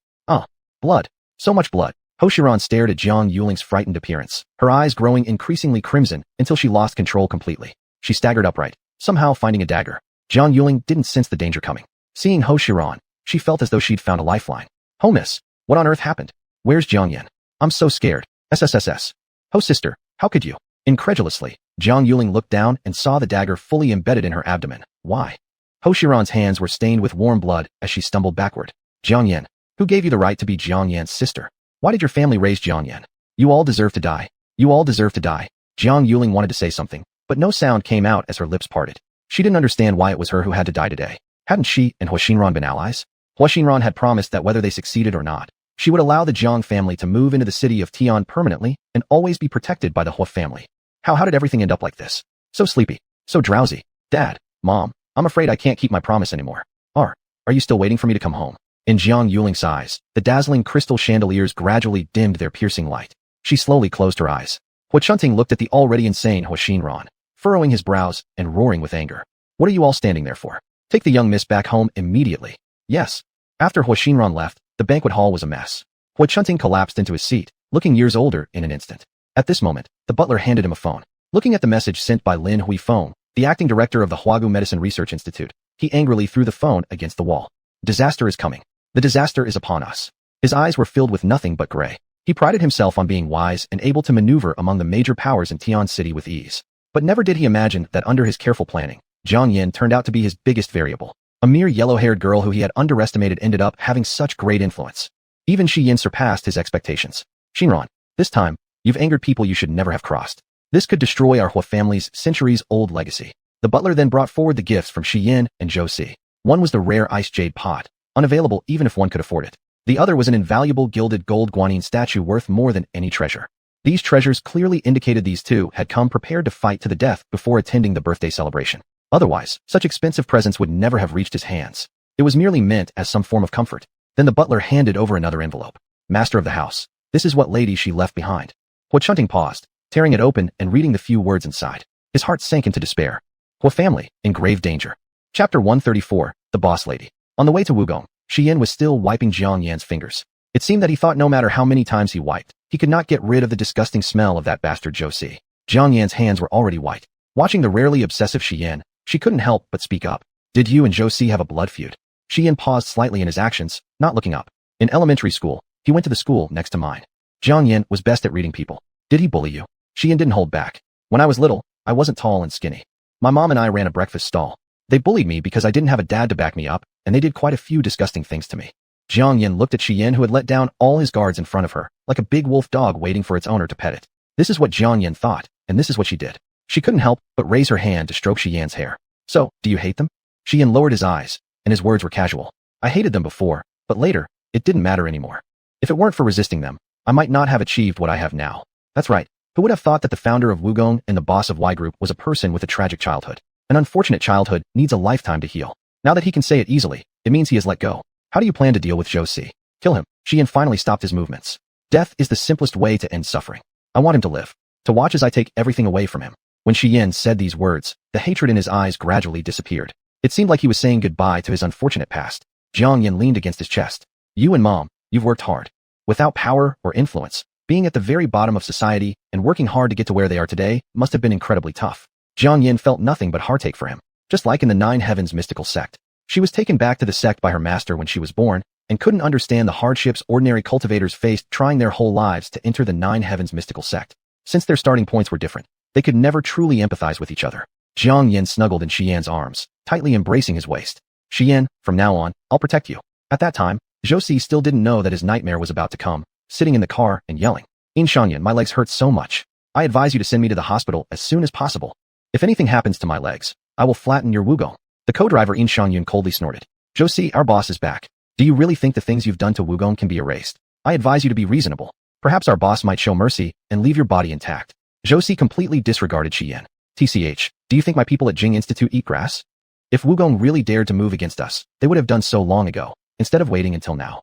Blood. So much blood. Hoshiran stared at Jiang Yuling's frightened appearance, her eyes growing increasingly crimson until she lost control completely. She staggered upright, somehow finding a dagger. Jiang Yuling didn't sense the danger coming. Seeing Hoshiran, she felt as though she'd found a lifeline. Ho miss, what on earth happened? Where's Jiang Yin? I'm so scared. SSSS. Ho sister, how could you? Incredulously, Jiang Yuling looked down and saw the dagger fully embedded in her abdomen. Why? Hoshiran's hands were stained with warm blood as she stumbled backward. Jiang Yin, who gave you the right to be Jiang Yan's sister? Why did your family raise Jiang Yin? You all deserve to die. You all deserve to die. Jiang Yuling wanted to say something, but no sound came out as her lips parted. She didn't understand why it was her who had to die today. Hadn't she and Hoshiran been allies? Hoshiran had promised that whether they succeeded or not, she would allow the Jiang family to move into the city of Tian permanently and always be protected by the Hua family. How did everything end up like this? So sleepy. So drowsy. Dad, Mom, I'm afraid I can't keep my promise anymore. Are you still waiting for me to come home? In Jiang Yuling's eyes, the dazzling crystal chandeliers gradually dimmed their piercing light. She slowly closed her eyes. Hua Chunting looked at the already insane Hoshiran, furrowing his brows and roaring with anger. What are you all standing there for? Take the young miss back home immediately. Yes. After Hoshiran left, the banquet hall was a mess. Hua Chunting collapsed into his seat, looking years older in an instant. At this moment, the butler handed him a phone. Looking at the message sent by Lin Huifeng, the acting director of the Huagu Medicine Research Institute, he angrily threw the phone against the wall. Disaster is coming. The disaster is upon us. His eyes were filled with nothing but gray. He prided himself on being wise and able to maneuver among the major powers in Tian City with ease. But never did he imagine that under his careful planning, Jiang Yin turned out to be his biggest variable. A mere yellow-haired girl who he had underestimated ended up having such great influence. Even Shi Yin surpassed his expectations. Shinran, this time, you've angered people you should never have crossed. This could destroy our Hua family's centuries-old legacy. The butler then brought forward the gifts from Shi Yin and Zhou Si. One was the rare ice jade pot, unavailable even if one could afford it. The other was an invaluable gilded gold guanyin statue worth more than any treasure. These treasures clearly indicated these two had come prepared to fight to the death before attending the birthday celebration. Otherwise, such expensive presents would never have reached his hands. It was merely meant as some form of comfort. Then the butler handed over another envelope. Master of the house, this is what lady she left behind. Hua Chunting paused, tearing it open and reading the few words inside. His heart sank into despair. Hua family, in grave danger. Chapter 134, The Boss Lady. On the way to Wugong, Shi Yin was still wiping Jiang Yan's fingers. It seemed that he thought no matter how many times he wiped, he could not get rid of the disgusting smell of that bastard Zhou Si. Jiang Yan's hands were already white. Watching the rarely obsessive Shi Yin, she couldn't help but speak up. Did you and Zhou Si have a blood feud? Shi Yin paused slightly in his actions, not looking up. In elementary school, he went to the school next to mine. Jiang Yin was best at reading people. Did he bully you? Shi Yin didn't hold back. When I was little, I wasn't tall and skinny. My mom and I ran a breakfast stall. They bullied me because I didn't have a dad to back me up, and they did quite a few disgusting things to me. Jiang Yin looked at Shi Yin, who had let down all his guards in front of her, like a big wolf dog waiting for its owner to pet it. This is what Jiang Yin thought, and this is what she did. She couldn't help but raise her hand to stroke Shi Yan's hair. So, do you hate them? Shi Yin lowered his eyes, and his words were casual. I hated them before, but later, it didn't matter anymore. If it weren't for resisting them, I might not have achieved what I have now. That's right. Who would have thought that the founder of Wugong and the boss of Y Group was a person with a tragic childhood? An unfortunate childhood needs a lifetime to heal. Now that he can say it easily, it means he has let go. How do you plan to deal with Zhou Si? Kill him. Shi Yin finally stopped his movements. Death is the simplest way to end suffering. I want him to live. To watch as I take everything away from him. When Shi Yin said these words, the hatred in his eyes gradually disappeared. It seemed like he was saying goodbye to his unfortunate past. Jiang Yin leaned against his chest. You and Mom, you've worked hard. Without power or influence, being at the very bottom of society and working hard to get to where they are today must have been incredibly tough. Jiang Yin felt nothing but heartache for him. Just like in the Nine Heavens mystical sect. She was taken back to the sect by her master when she was born, and couldn't understand the hardships ordinary cultivators faced trying their whole lives to enter the Nine Heavens mystical sect. Since their starting points were different, they could never truly empathize with each other. Jiang Yin snuggled in Xian's arms, tightly embracing his waist. Xian, from now on, I'll protect you. At that time, Zhou Si still didn't know that his nightmare was about to come, sitting in the car and yelling, "In Shanyan, my legs hurt so much. I advise you to send me to the hospital as soon as possible. If anything happens to my legs, I will flatten your Wugong." The co-driver In Shanyan coldly snorted. "Zhou Si, our boss is back. Do you really think the things you've done to Wugong can be erased? I advise you to be reasonable. Perhaps our boss might show mercy and leave your body intact." Zhou Si completely disregarded Xian. "TCH, do you think my people at Jing Institute eat grass? If Wugong really dared to move against us, they would have done so long ago, instead of waiting until now."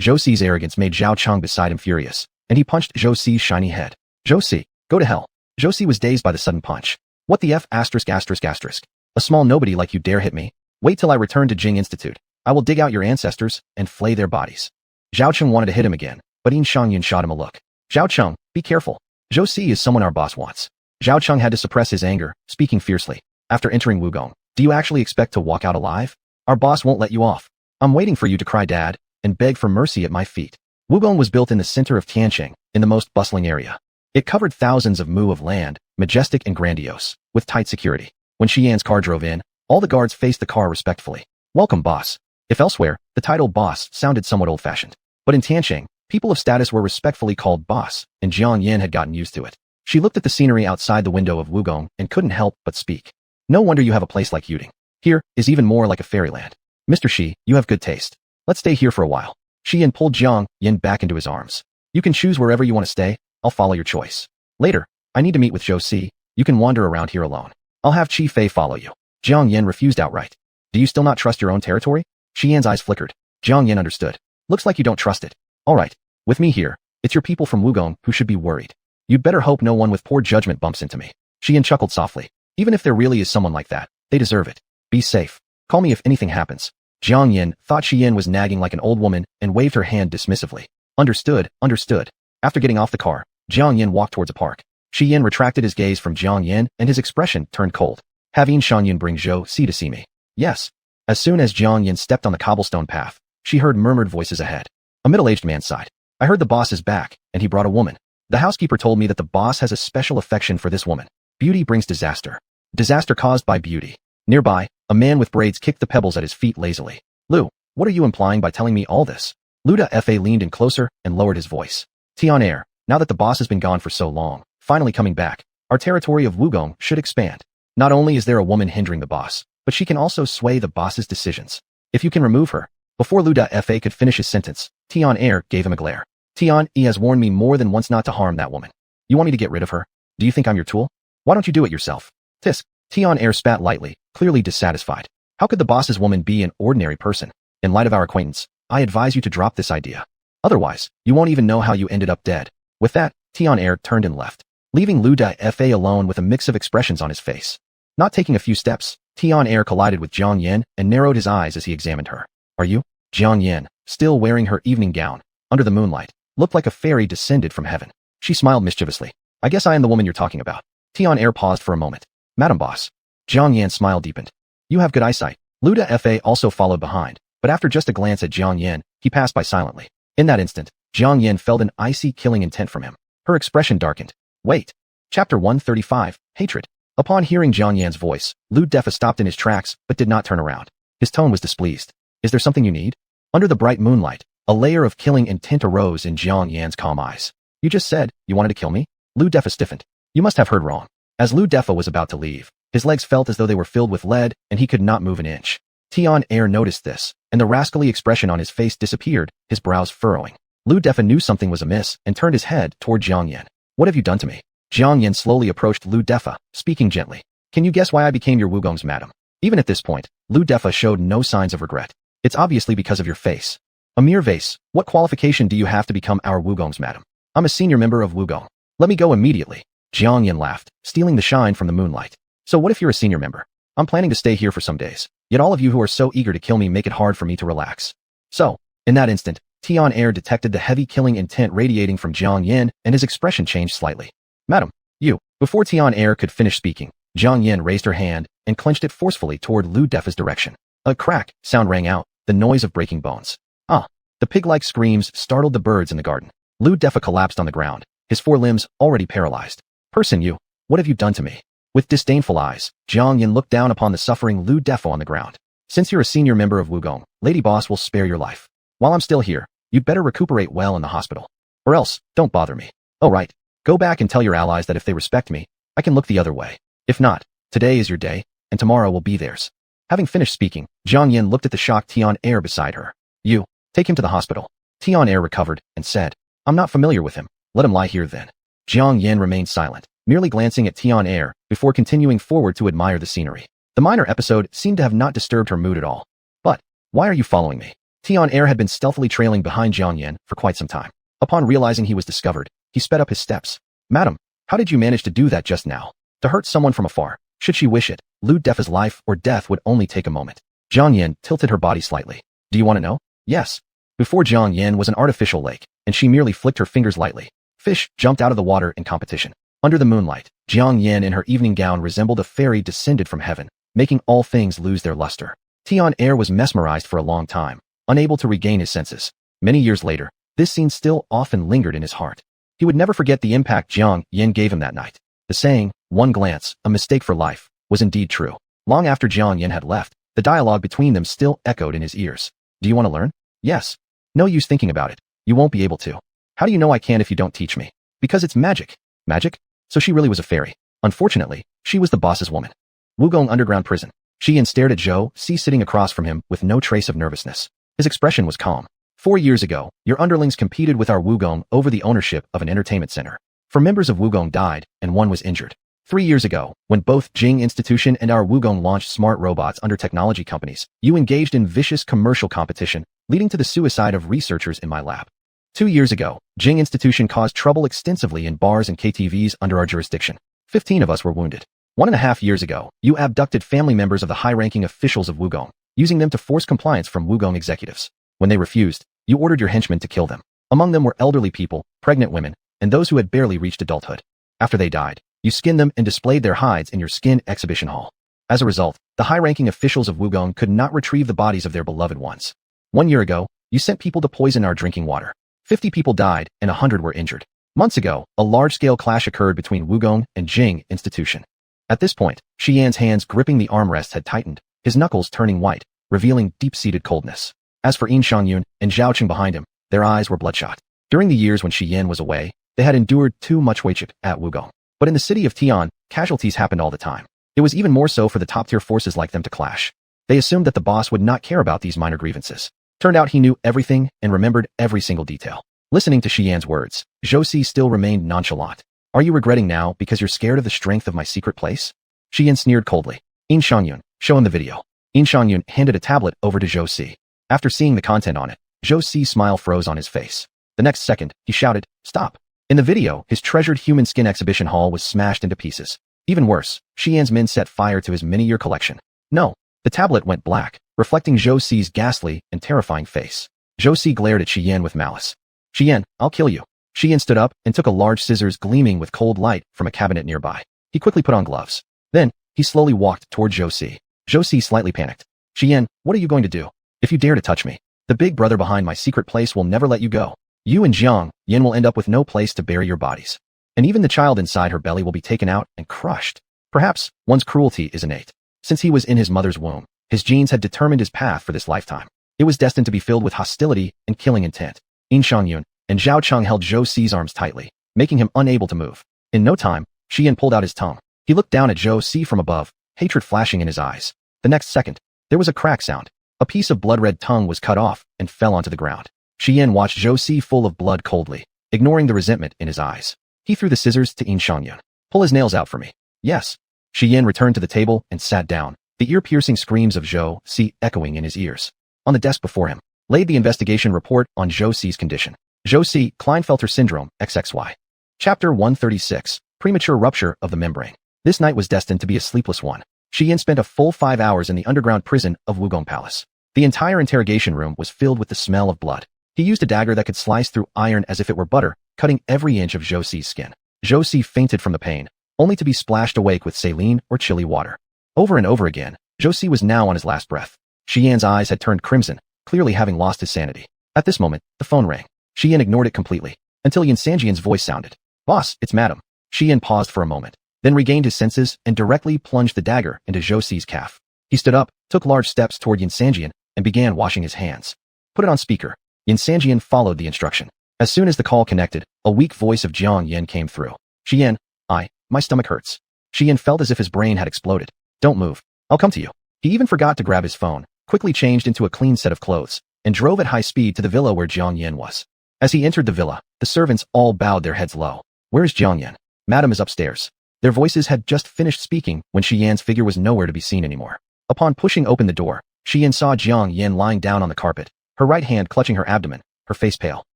Zhou Si's arrogance made Zhao Cheng beside him furious, and he punched Zhou Si's shiny head. "Zhou Si, go to hell." Zhou Si was dazed by the sudden punch. "What the F***? A small nobody like you dare hit me? Wait till I return to Jing Institute. I will dig out your ancestors and flay their bodies." Zhao Cheng wanted to hit him again, but In Shangyun shot him a look. "Zhao Cheng, be careful. Zhou Si is someone our boss wants." Zhao Cheng had to suppress his anger, speaking fiercely. "After entering Wugong, do you actually expect to walk out alive? Our boss won't let you off. I'm waiting for you to cry dad and beg for mercy at my feet." Wugong was built in the center of Tianqing, in the most bustling area. It covered thousands of mu of land, majestic and grandiose, with tight security. When Xian's car drove in, all the guards faced the car respectfully. "Welcome, boss." If elsewhere, the title boss sounded somewhat old-fashioned. But in Tianqing, people of status were respectfully called boss, and Jiang Yin had gotten used to it. She looked at the scenery outside the window of Wugong and couldn't help but speak. "No wonder you have a place like Yuding. Here is even more like a fairyland. Mr. Shi, you have good taste. Let's stay here for a while." Xian pulled Jiang Yin back into his arms. "You can choose wherever you want to stay. I'll follow your choice. Later, I need to meet with Zhou Si. You can wander around here alone. I'll have Qi Fei follow you." Jiang Yin refused outright. "Do you still not trust your own territory?" Xian's eyes flickered. Jiang Yin understood. "Looks like you don't trust it. All right, with me here, it's your people from Wugong who should be worried. You'd better hope no one with poor judgment bumps into me." Xian chuckled softly. "Even if there really is someone like that, they deserve it. Be safe. Call me if anything happens." Jiang Yin thought Xian was nagging like an old woman and waved her hand dismissively. "Understood, understood." After getting off the car, Jiang Yin walked towards a park. Xian retracted his gaze from Jiang Yin and his expression turned cold. "Have In Shangyun bring Zhou Si to see me." "Yes." As soon as Jiang Yin stepped on the cobblestone path, she heard murmured voices ahead. A middle-aged man sighed. "I heard the boss is back, and he brought a woman. The housekeeper told me that the boss has a special affection for this woman. Beauty brings disaster. Disaster caused by beauty." Nearby, a man with braids kicked the pebbles at his feet lazily. "Lu, what are you implying by telling me all this?" Luda Fa leaned in closer and lowered his voice. "Tian Air, now that the boss has been gone for so long, finally coming back, our territory of Wugong should expand. Not only is there a woman hindering the boss, but she can also sway the boss's decisions. If you can remove her." Before Luda Fa could finish his sentence, Tian Air gave him a glare. "Tian E has warned me more than once not to harm that woman. You want me to get rid of her? Do you think I'm your tool? Why don't you do it yourself?" "Tisk." Tian Air spat lightly, clearly dissatisfied. "How could the boss's woman be an ordinary person? In light of our acquaintance, I advise you to drop this idea. Otherwise, you won't even know how you ended up dead." With that, Tian Air turned and left, leaving Luda Fa alone with a mix of expressions on his face. Not taking a few steps, Tian Air collided with Jiang Yin and narrowed his eyes as he examined her. "Are you?" Jiang Yin, still wearing her evening gown, under the moonlight, looked like a fairy descended from heaven. She smiled mischievously. "I guess I am the woman you're talking about." Tian Air paused for a moment. "Madam Boss." Jiang Yin's smile deepened. "You have good eyesight." Luda Fa also followed behind, but after just a glance at Jiang Yin, he passed by silently. In that instant, Jiang Yin felt an icy killing intent from him. Her expression darkened. "Wait." Chapter 135, Hatred. Upon hearing Jiang Yin's voice, Lu Defa stopped in his tracks but did not turn around. His tone was displeased. "Is there something you need?" Under the bright moonlight, a layer of killing intent arose in Jiang Yin's calm eyes. "You just said you wanted to kill me?" Lu Defa stiffened. "You must have heard wrong." As Lu Defa was about to leave, his legs felt as though they were filled with lead and he could not move an inch. Tian Air noticed this, and the rascally expression on his face disappeared, his brows furrowing. Lu Defa knew something was amiss and turned his head toward Jiang Yin. "What have you done to me?" Jiang Yin slowly approached Lu Defa, speaking gently. "Can you guess why I became your Wugong's madam?" Even at this point, Lu Defa showed no signs of regret. "It's obviously because of your face." "A mere vase. What qualification do you have to become our Wugong's madam?" "I'm a senior member of Wugong. Let me go immediately." Jiang Yin laughed, stealing the shine from the moonlight. "So what if you're a senior member? I'm planning to stay here for some days. Yet all of you who are so eager to kill me make it hard for me to relax." So, in that instant, Tian Air detected the heavy killing intent radiating from Jiang Yin and his expression changed slightly. "Madam, you." Before Tian Air could finish speaking, Jiang Yin raised her hand and clenched it forcefully toward Lu Defa's direction. A crack sound rang out, the noise of breaking bones. "Ah!" The pig-like screams startled the birds in the garden. Lu Defa collapsed on the ground, his 4 limbs already paralyzed. "Person, you, what have you done to me?" With disdainful eyes, Jiang Yin looked down upon the suffering Lu Defo on the ground. Since you're a senior member of Wugong, Lady Boss will spare your life. While I'm still here, you'd better recuperate well in the hospital. Or else, don't bother me. Oh right. Go back and tell your allies that if they respect me, I can look the other way. If not, today is your day, and tomorrow will be theirs. Having finished speaking, Jiang Yin looked at the shocked Tian Air beside her. You, take him to the hospital. Tian Air recovered and said, I'm not familiar with him. Let him lie here then. Jiang Yin remained silent, merely glancing at Tian Air before continuing forward to admire the scenery. The minor episode seemed to have not disturbed her mood at all. But, why are you following me? Tian Air had been stealthily trailing behind Jiang Yin for quite some time. Upon realizing he was discovered, he sped up his steps. Madam, how did you manage to do that just now? To hurt someone from afar, should she wish it, Lu Defa's life or death would only take a moment. Jiang Yin tilted her body slightly. Do you want to know? Yes. Before Jiang Yin was an artificial lake, and she merely flicked her fingers lightly. Fish jumped out of the water in competition. Under the moonlight, Jiang Yin in her evening gown resembled a fairy descended from heaven, making all things lose their luster. Tian Air was mesmerized for a long time, unable to regain his senses. Many years later, this scene still often lingered in his heart. He would never forget the impact Jiang Yin gave him that night. The saying, one glance, a mistake for life, was indeed true. Long after Jiang Yin had left, the dialogue between them still echoed in his ears. Do you want to learn? Yes. No use thinking about it. You won't be able to. How do you know I can if you don't teach me? Because it's magic. Magic? So she really was a fairy. Unfortunately, she was the boss's woman. Wugong underground prison. Xian stared at Zhou Si sitting across from him with no trace of nervousness. His expression was calm. 4 years ago, your underlings competed with our Wugong over the ownership of an entertainment center. 4 members of Wugong died, and 1 was injured. 3 years ago, when both Jing Institution and our Wugong launched smart robots under technology companies, you engaged in vicious commercial competition, leading to the suicide of researchers in my lab. 2 years ago, Jing Institution caused trouble extensively in bars and KTVs under our jurisdiction. 15 of us were wounded. 1.5 years ago, you abducted family members of the high-ranking officials of Wugong, using them to force compliance from Wugong executives. When they refused, you ordered your henchmen to kill them. Among them were elderly people, pregnant women, and those who had barely reached adulthood. After they died, you skinned them and displayed their hides in your skin exhibition hall. As a result, the high-ranking officials of Wugong could not retrieve the bodies of their beloved ones. 1 year ago, you sent people to poison our drinking water. 50 people died and 100 were injured. Months ago, a large-scale clash occurred between Wugong and Jing Institution. At this point, Xian's hands gripping the armrests had tightened, his knuckles turning white, revealing deep-seated coldness. As for Yin Shangyun and Zhao Qing behind him, their eyes were bloodshot. During the years when Xian was away, they had endured too much hardship at Wugong. But in the city of Tian, casualties happened all the time. It was even more so for the top-tier forces like them to clash. They assumed that the boss would not care about these minor grievances. Turned out he knew everything and remembered every single detail. Listening to Xian's words, Zhou Si still remained nonchalant. Are you regretting now because you're scared of the strength of my secret place? Xian sneered coldly. Yin Shangyun, show him the video. Yin Shangyun handed a tablet over to Zhou Si. After seeing the content on it, Zhou Si's smile froze on his face. The next second, he shouted, stop. In the video, his treasured human skin exhibition hall was smashed into pieces. Even worse, Xian's men set fire to his many-year collection. No, the tablet went black, reflecting Zhou Si's ghastly and terrifying face. Zhou Si glared at Xian with malice. Xian, I'll kill you. Xian stood up and took a large scissors gleaming with cold light from a cabinet nearby. He quickly put on gloves. Then, he slowly walked toward Zhou Si. Zhou Si slightly panicked. Xian, what are you going to do? If you dare to touch me, the big brother behind my secret place will never let you go. You and Jiang Yin will end up with no place to bury your bodies. And even the child inside her belly will be taken out and crushed. Perhaps, one's cruelty is innate. Since he was in his mother's womb, his genes had determined his path for this lifetime. It was destined to be filled with hostility and killing intent. Yin Shangyun and Zhao Cheng held Zhou Si's arms tightly, making him unable to move. In no time, Xian pulled out his tongue. He looked down at Zhou Si from above, hatred flashing in his eyes. The next second, there was a crack sound. A piece of blood-red tongue was cut off and fell onto the ground. Xian watched Zhou Si full of blood coldly, ignoring the resentment in his eyes. He threw the scissors to Yin Shangyun. Pull his nails out for me. Yes. Xian returned to the table and sat down, the ear-piercing screams of Zhou Si echoing in his ears. On the desk before him, laid the investigation report on Zhou Si's condition. Zhou Si, Klinefelter Syndrome, XXY. Chapter 136, Premature Rupture of the Membrane. This night was destined to be a sleepless one. Xian spent a full 5 hours in the underground prison of Wugong Palace. The entire interrogation room was filled with the smell of blood. He used a dagger that could slice through iron as if it were butter, cutting every inch of Zhou Si's skin. Zhou Si fainted from the pain, only to be splashed awake with saline or chilly water. Over and over again, Zhou Si was now on his last breath. Xian's eyes had turned crimson, clearly having lost his sanity. At this moment, the phone rang. Xian ignored it completely, until Yin Sanjian's voice sounded. Boss, it's Madam. Xian paused for a moment. then regained his senses and directly plunged the dagger into Zhou Si's calf. He stood up, took large steps toward Yin Sanjian, and began washing his hands. Put it on speaker. Yin Sanjian followed the instruction. As soon as the call connected, a weak voice of Jiang Yin came through. Xian, my stomach hurts. Xian felt as if his brain had exploded. Don't move. I'll come to you. He even forgot to grab his phone, quickly changed into a clean set of clothes, and drove at high speed to the villa where Jiang Yin was. As he entered the villa, the servants all bowed their heads low. Where's Jiang Yin? Madam is upstairs. Their voices had just finished speaking when Xian's figure was nowhere to be seen anymore. Upon pushing open the door, Xian saw Jiang Yin lying down on the carpet, her right hand clutching her abdomen, her face pale.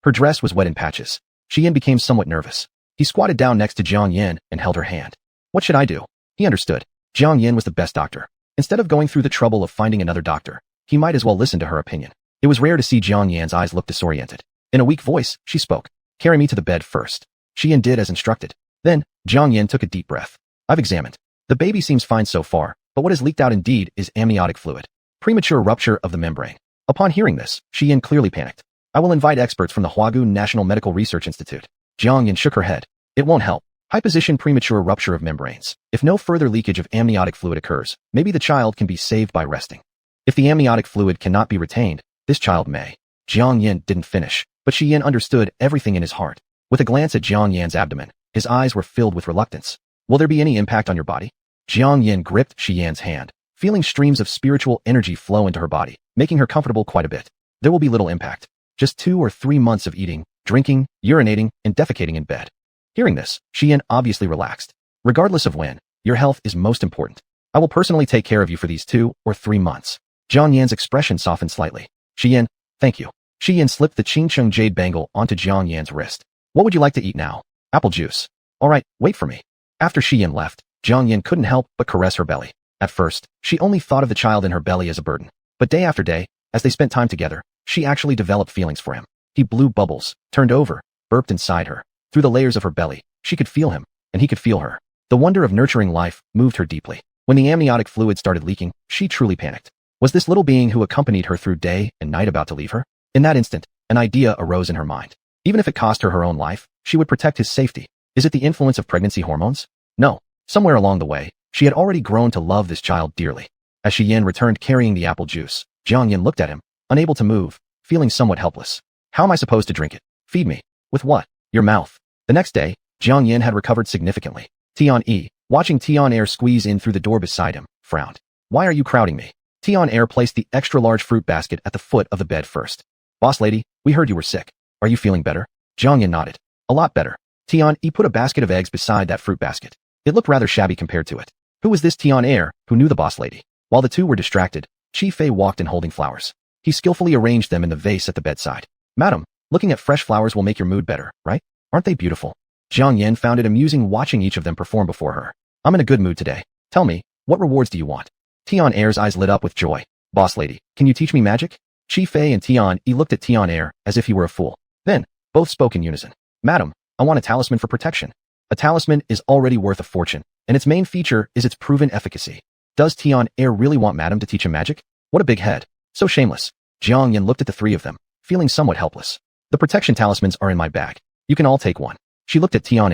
Her dress was wet in patches. Xian became somewhat nervous. He squatted down next to Jiang Yin and held her hand. What should I do? He understood. Jiang Yin was the best doctor. Instead of going through the trouble of finding another doctor, he might as well listen to her opinion. It was rare to see Jiang Yin's eyes look disoriented. In a weak voice, she spoke. Carry me to the bed first. Xian did as instructed. Then, Jiang Yin took a deep breath. I've examined. The baby seems fine so far, but what has leaked out indeed is amniotic fluid. Premature rupture of the membrane. Upon hearing this, Xian clearly panicked. I will invite experts from the Huagu National Medical Research Institute. Jiang Yin shook her head. It won't help. High-position premature rupture of membranes. If no further leakage of amniotic fluid occurs, maybe the child can be saved by resting. If the amniotic fluid cannot be retained, this child may. Jiang Yin didn't finish, but Xian understood everything in his heart. With a glance at Jiang Yin's abdomen, his eyes were filled with reluctance. Will there be any impact on your body? Jiang Yin gripped Xian's hand, feeling streams of spiritual energy flow into her body, making her comfortable quite a bit. There will be little impact. Just 2 or 3 months of eating, drinking, urinating, and defecating in bed. Hearing this, Xian obviously relaxed. Regardless of when, your health is most important. I will personally take care of you for these 2 or 3 months. Jiang Yan's expression softened slightly. Xian, thank you. Xian slipped the Qingcheng jade bangle onto Jiang Yan's wrist. What would you like to eat now? Apple juice. All right, wait for me. After Xian left, Jiang Yan couldn't help but caress her belly. At first, she only thought of the child in her belly as a burden. But day after day, as they spent time together, she actually developed feelings for him. He blew bubbles, turned over, burped inside her. Through the layers of her belly, she could feel him, and he could feel her. The wonder of nurturing life moved her deeply. When the amniotic fluid started leaking, she truly panicked. Was this little being who accompanied her through day and night about to leave her? In that instant, an idea arose in her mind. Even if it cost her her own life, she would protect his safety. Is it the influence of pregnancy hormones? No. Somewhere along the way, she had already grown to love this child dearly. As Xian returned carrying the apple juice, Jiang Yan looked at him, unable to move, feeling somewhat helpless. How am I supposed to drink it? Feed me. With what? Your mouth. The next day, Jiang Yan had recovered significantly. Tian, watching Tian squeeze in through the door beside him, frowned. Why are you crowding me? Tian placed the extra-large fruit basket at the foot of the bed first. Boss lady, we heard you were sick. Are you feeling better? Jiang Yan nodded. A lot better. Tian put a basket of eggs beside that fruit basket. It looked rather shabby compared to it. Who was this Tian who knew the boss lady? While the two were distracted, Chi Fei walked in holding flowers. He skillfully arranged them in the vase at the bedside. Madam, looking at fresh flowers will make your mood better, right? Aren't they beautiful? Jiang Yan found it amusing watching each of them perform before her. I'm in a good mood today. Tell me, what rewards do you want? Tian eyes lit up with joy. Boss lady, can you teach me magic? Chi Fei and Tian looked at Tian as if he were a fool. Then, both spoke in unison. Madam, I want a talisman for protection. A talisman is already worth a fortune, and its main feature is its proven efficacy. Does Tian really want Madam to teach him magic? What a big head. So shameless. Jiang Yan looked at the three of them, feeling somewhat helpless. The protection talismans are in my bag. You can all take one. She looked at Tian.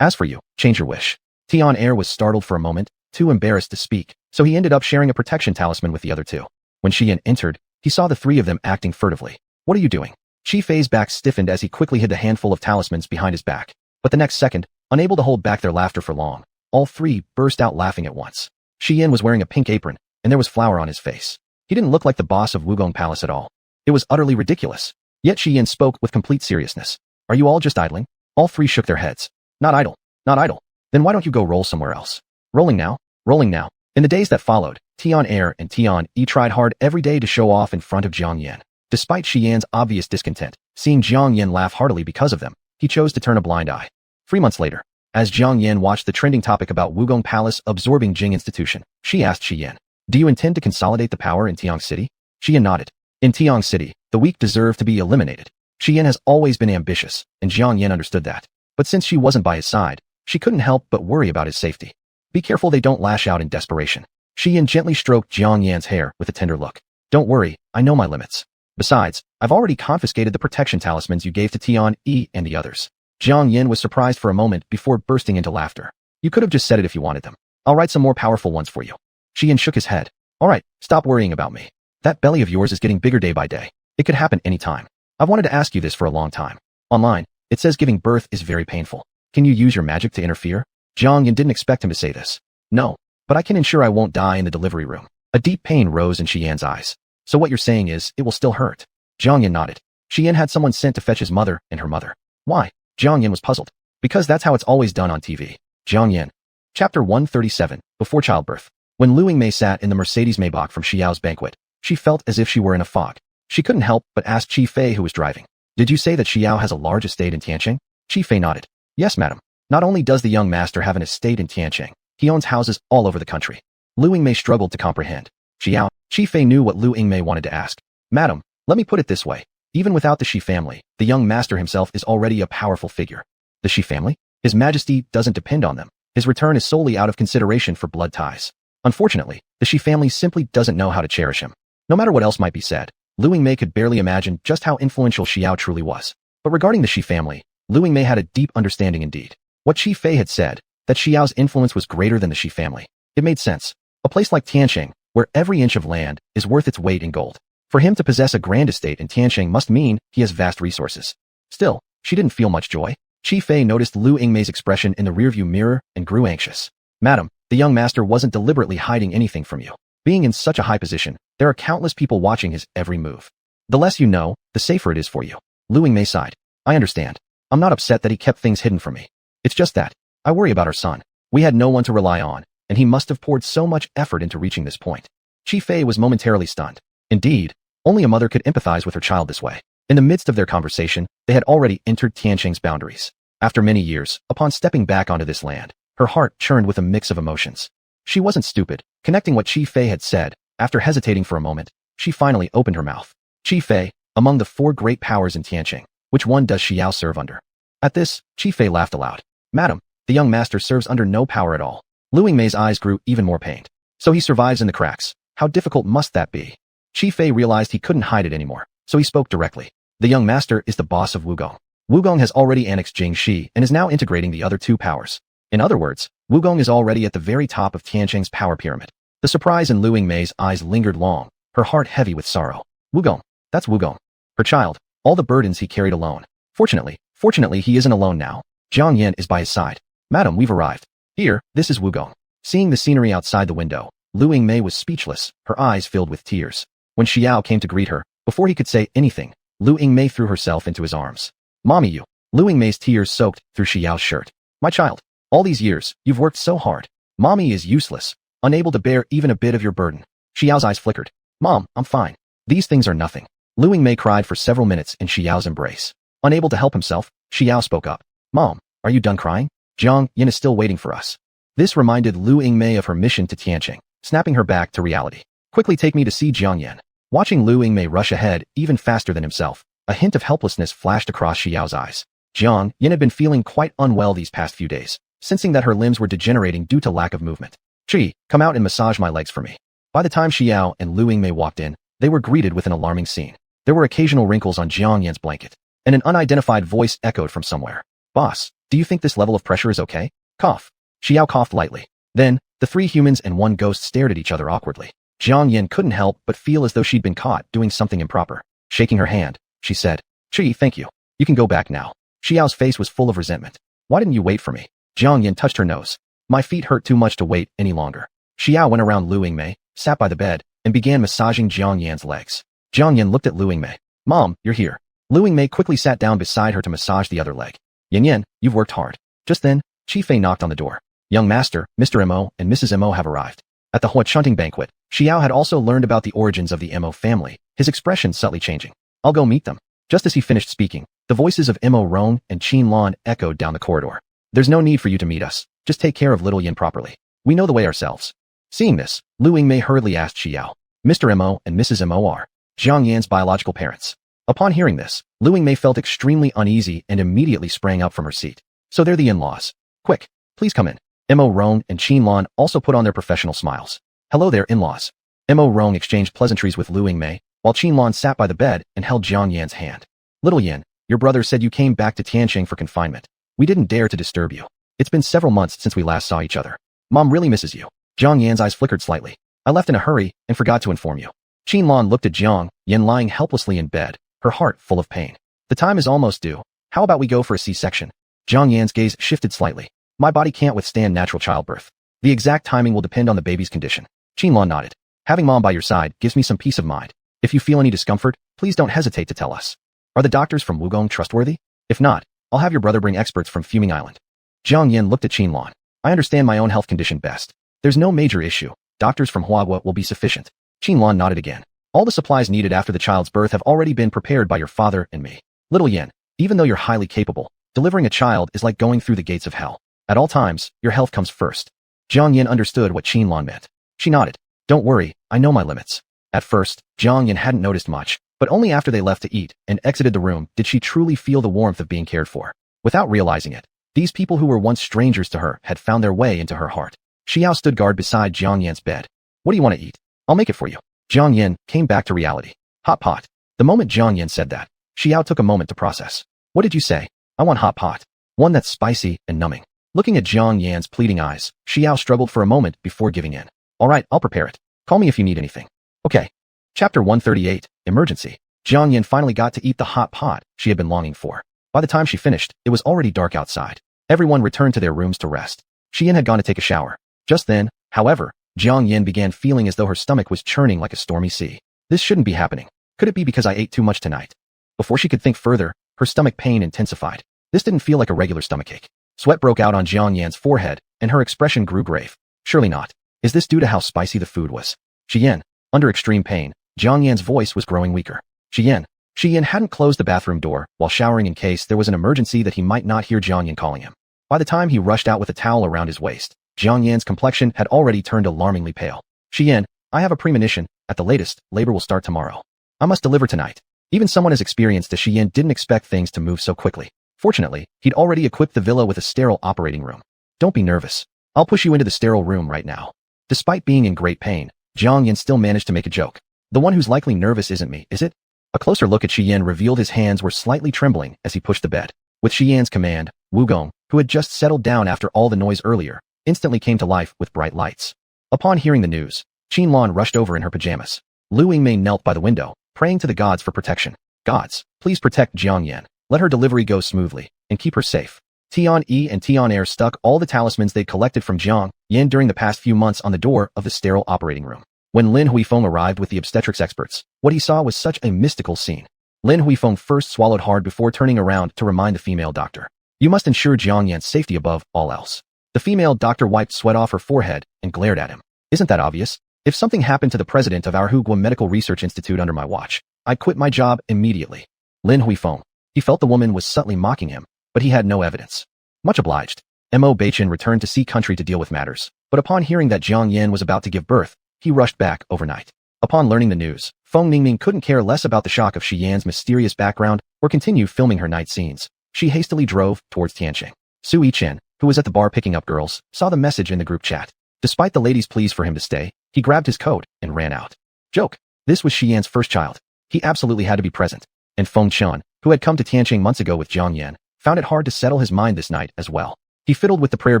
As for you, change your wish. Tian was startled for a moment, too embarrassed to speak, so he ended up sharing a protection talisman with the other two. When Xian entered, he saw the three of them acting furtively. What are you doing? Chi Fei's back stiffened as he quickly hid the handful of talismans behind his back. But the next second, unable to hold back their laughter for long, all three burst out laughing at once. Xian was wearing a pink apron, and there was flour on his face. He didn't look like the boss of Wugong Palace at all. It was utterly ridiculous. Yet Xian spoke with complete seriousness. Are you all just idling? All three shook their heads. Not idle. Not idle. Then why don't you go roll somewhere else? Rolling now. Rolling now. In the days that followed, Tian and Tian tried hard every day to show off in front of Jiang Yan. Despite Xian's obvious discontent, seeing Jiang Yan laugh heartily because of them, he chose to turn a blind eye. 3 months later, as Jiang Yan watched the trending topic about Wugong Palace absorbing Jing Institution, she asked Xian, do you intend to consolidate the power in Tiang City? Xian nodded. In Tiang City, the weak deserve to be eliminated. Xian has always been ambitious, and Jiang Yan understood that. But since she wasn't by his side, she couldn't help but worry about his safety. Be careful they don't lash out in desperation. Xian gently stroked Jiang Yan's hair with a tender look. Don't worry, I know my limits. Besides, I've already confiscated the protection talismans you gave to Tian and the others. Jiang Yan was surprised for a moment before bursting into laughter. You could have just said it if you wanted them. I'll write some more powerful ones for you. Xian shook his head. All right, stop worrying about me. That belly of yours is getting bigger day by day. It could happen any time. I've wanted to ask you this for a long time. Online, it says giving birth is very painful. Can you use your magic to interfere? Jiang Yan didn't expect him to say this. No, but I can ensure I won't die in the delivery room. A deep pain rose in Xian's eyes. So what you're saying is, it will still hurt. Jiang Yan nodded. Xian had someone sent to fetch his mother and her mother. Why? Jiang Yan was puzzled. Because that's how it's always done on TV. Jiang Yan. Chapter 137, Before Childbirth. When Lu Yingmei sat in the Mercedes Maybach from Xiao's banquet, she felt as if she were in a fog. She couldn't help but ask Qi Fei who was driving. Did you say that Xiao has a large estate in Tianqing? Qi Fei nodded. Yes, madam. Not only does the young master have an estate in Tianqing, he owns houses all over the country. Lu Yingmei struggled to comprehend. Xiao, Qi Fei knew what Lu Yingmei wanted to ask. Madam, let me put it this way. Even without the Shi family, the young master himself is already a powerful figure. The Shi family? His majesty doesn't depend on them. His return is solely out of consideration for blood ties. Unfortunately, the Shi family simply doesn't know how to cherish him. No matter what else might be said, Lu Yingmei could barely imagine just how influential Xiao truly was. But regarding the Shi family, Lu Yingmei had a deep understanding indeed. What Qi Fei had said, that Xiao's influence was greater than the Shi family. It made sense. A place like Tianqing, where every inch of land is worth its weight in gold. For him to possess a grand estate in Tianqing must mean he has vast resources. Still, she didn't feel much joy. Qi Fei noticed Lu Yingmei's expression in the rearview mirror and grew anxious. Madam, the young master wasn't deliberately hiding anything from you. Being in such a high position, there are countless people watching his every move. The less you know, the safer it is for you. Lu Yingmei sighed. I understand. I'm not upset that he kept things hidden from me. It's just that, I worry about our son. We had no one to rely on, and he must have poured so much effort into reaching this point. Qi Fei was momentarily stunned. Indeed, only a mother could empathize with her child this way. In the midst of their conversation, they had already entered Tianqing's boundaries. After many years, upon stepping back onto this land, her heart churned with a mix of emotions. She wasn't stupid. Connecting what Qi Fei had said, after hesitating for a moment, she finally opened her mouth. Qi Fei, among the 4 great powers in Tianqing, which one does Xiao serve under? At this, Qi Fei laughed aloud. Madam, the young master serves under no power at all. Lu Yingmei's eyes grew even more pained. So he survives in the cracks. How difficult must that be? Qi Fei realized he couldn't hide it anymore, so he spoke directly. The young master is the boss of Wugong. Wugong has already annexed Jingxi and is now integrating the other 2 powers. In other words, Wugong is already at the very top of Tianqing's power pyramid. The surprise in Lu Yingmei's eyes lingered long, her heart heavy with sorrow. Wugong, that's Wugong. Her child, all the burdens he carried alone. Fortunately he isn't alone now. Jiang Yan is by his side. Madam, we've arrived. Here, this is Wugong. Seeing the scenery outside the window, Lu Yingmei was speechless, her eyes filled with tears. When Xiao came to greet her, before he could say anything, Lu Yingmei threw herself into his arms. Mommy, you. Lu Yingmei's tears soaked through Xiao's shirt. My child, all these years, you've worked so hard. Mommy is useless, unable to bear even a bit of your burden. Xiao's eyes flickered. Mom, I'm fine. These things are nothing. Lu Yingmei cried for several minutes in Xiao's embrace. Unable to help himself, Xiao spoke up. Mom, are you done crying? Jiang Yan is still waiting for us. This reminded Lu Yingmei of her mission to Tianqing, snapping her back to reality. Quickly take me to see Jiang Yan. Watching Lu Yingmei rush ahead even faster than himself, a hint of helplessness flashed across Xiao's eyes. Jiang Yan had been feeling quite unwell these past few days, sensing that her limbs were degenerating due to lack of movement. Qi, come out and massage my legs for me. By the time Xiao and Lu Yingmei walked in, they were greeted with an alarming scene. There were occasional wrinkles on Jiang Yan's blanket, and an unidentified voice echoed from somewhere. Boss, do you think this level of pressure is okay? Cough. Xiao coughed lightly. Then, the 3 humans and 1 ghost stared at each other awkwardly. Jiang Yan couldn't help but feel as though she'd been caught doing something improper. Shaking her hand, she said, Qi, thank you. You can go back now. Xiao's face was full of resentment. Why didn't you wait for me? Jiang Yan touched her nose. My feet hurt too much to wait any longer. Xiao went around Lu Yingmei, sat by the bed, and began massaging Jiang Yan's legs. Jiang Yan looked at Lu Yingmei. Mom, you're here. Lu Yingmei quickly sat down beside her to massage the other leg. Yan Yan, you've worked hard. Just then, Qi Fei knocked on the door. Young master, Mr. Mo, and Mrs. Mo have arrived. At the Huachunting banquet, Xiao had also learned about the origins of the Mo family, his expression subtly changing. I'll go meet them. Just as he finished speaking, the voices of Mo Rong and Qin Lan echoed down the corridor. There's no need for you to meet us. Just take care of little Yin properly. We know the way ourselves. Seeing this, Lu Yingmei hurriedly asked Xiao. Mr. Mo and Mrs. Mo are Jiang Yan's biological parents. Upon hearing this, Lu Yingmei felt extremely uneasy and immediately sprang up from her seat. So they're the in-laws. Quick, please come in. Mo Rong and Qin Lan also put on their professional smiles. Hello there, in-laws. Mo Rong exchanged pleasantries with Lu Yingmei, while Qin Lan sat by the bed and held Jiang Yan's hand. Little Yin, your brother said you came back to Tianqing for confinement. We didn't dare to disturb you. It's been several months since we last saw each other. Mom really misses you. Jiang Yan's eyes flickered slightly. I left in a hurry and forgot to inform you. Qinlan looked at Jiang Yan lying helplessly in bed, her heart full of pain. The time is almost due. How about we go for a C-section? Jiang Yan's gaze shifted slightly. My body can't withstand natural childbirth. The exact timing will depend on the baby's condition. Qinlan nodded. Having Mom by your side gives me some peace of mind. If you feel any discomfort, please don't hesitate to tell us. Are the doctors from Wugong trustworthy? If not, I'll have your brother bring experts from Fuming Island. Jiang Yan looked at Qinlan. I understand my own health condition best. There's no major issue. Doctors from Huagua will be sufficient. Qinlan nodded again. All the supplies needed after the child's birth have already been prepared by your father and me. Little Yan, even though you're highly capable, delivering a child is like going through the gates of hell. At all times, your health comes first. Jiang Yan understood what Qinlan meant. She nodded. Don't worry, I know my limits. At first, Jiang Yan hadn't noticed much, but only after they left to eat and exited the room did she truly feel the warmth of being cared for. Without realizing it, these people who were once strangers to her had found their way into her heart. Xiao stood guard beside Jiang Yan's bed. What do you want to eat? I'll make it for you. Jiang Yan came back to reality. Hot pot. The moment Jiang Yan said that, Xiao took a moment to process. What did you say? I want hot pot. One that's spicy and numbing. Looking at Jiang Yan's pleading eyes, Xiao struggled for a moment before giving in. All right, I'll prepare it. Call me if you need anything. Okay. Chapter 138, Emergency. Jiang Yan finally got to eat the hot pot she had been longing for. By the time she finished, it was already dark outside. Everyone returned to their rooms to rest. Xian had gone to take a shower. Just then, however, Jiang Yan began feeling as though her stomach was churning like a stormy sea. This shouldn't be happening. Could it be because I ate too much tonight? Before she could think further, her stomach pain intensified. This didn't feel like a regular stomachache. Sweat broke out on Jiang Yan's forehead, and her expression grew grave. Surely not. Is this due to how spicy the food was? Xian. Under extreme pain, Jiang Yan's voice was growing weaker. Xian hadn't closed the bathroom door while showering in case there was an emergency that he might not hear Jiang Yan calling him. By the time he rushed out with a towel around his waist, Jiang Yan's complexion had already turned alarmingly pale. Xian, I have a premonition. At the latest, labor will start tomorrow. I must deliver tonight. Even someone as experienced as Xian didn't expect things to move so quickly. Fortunately, he'd already equipped the villa with a sterile operating room. Don't be nervous. I'll push you into the sterile room right now. Despite being in great pain, Jiang Yan still managed to make a joke. The one who's likely nervous isn't me, is it? A closer look at Xian revealed his hands were slightly trembling as he pushed the bed. With Xian's command, Wugong, who had just settled down after all the noise earlier, instantly came to life with bright lights. Upon hearing the news, Qinlan rushed over in her pajamas. Lu Yingmei knelt by the window, praying to the gods for protection. Gods, please protect Jiang Yan. Let her delivery go smoothly, and keep her safe. Tian Yi and Tian Air stuck all the talismans they'd collected from Jiang Yan during the past few months on the door of the sterile operating room. When Lin Huifeng arrived with the obstetrics experts, what he saw was such a mystical scene. Lin Huifeng first swallowed hard before turning around to remind the female doctor. You must ensure Jiang Yan's safety above all else. The female doctor wiped sweat off her forehead and glared at him. Isn't that obvious? If something happened to the president of our Hugua Medical Research Institute under my watch, I'd quit my job immediately. Lin Huifeng. He felt the woman was subtly mocking him, but he had no evidence. Much obliged. Mo Beichin returned to Sea Country to deal with matters, but upon hearing that Jiang Yan was about to give birth, he rushed back overnight. Upon learning the news, Feng Ningming couldn't care less about the shock of Xian's mysterious background or continue filming her night scenes. She hastily drove towards Tianqing. Su Yichen, who was at the bar picking up girls, saw the message in the group chat. Despite the ladies' pleas for him to stay, he grabbed his coat and ran out. Joke. This was Xian's first child. He absolutely had to be present. And Feng Qian, who had come to Tianqing months ago with Jiang Yan, found it hard to settle his mind this night as well. He fiddled with the prayer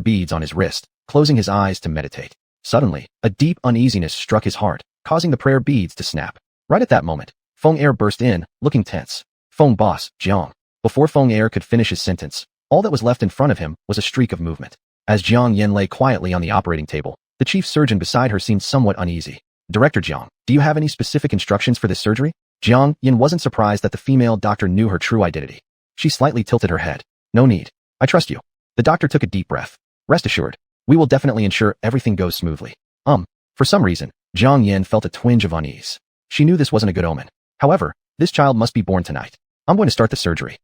beads on his wrist, closing his eyes to meditate. Suddenly, a deep uneasiness struck his heart, causing the prayer beads to snap. Right at that moment, Feng Air burst in, looking tense. Feng boss, Jiang. Before Feng Air could finish his sentence, all that was left in front of him was a streak of movement. As Jiang Yan lay quietly on the operating table, the chief surgeon beside her seemed somewhat uneasy. Director Jiang, do you have any specific instructions for this surgery? Jiang Yan wasn't surprised that the female doctor knew her true identity. She slightly tilted her head. No need. I trust you. The doctor took a deep breath. Rest assured, we will definitely ensure everything goes smoothly. For some reason, Jiang Yan felt a twinge of unease. She knew this wasn't a good omen. However, this child must be born tonight. I'm going to start the surgery.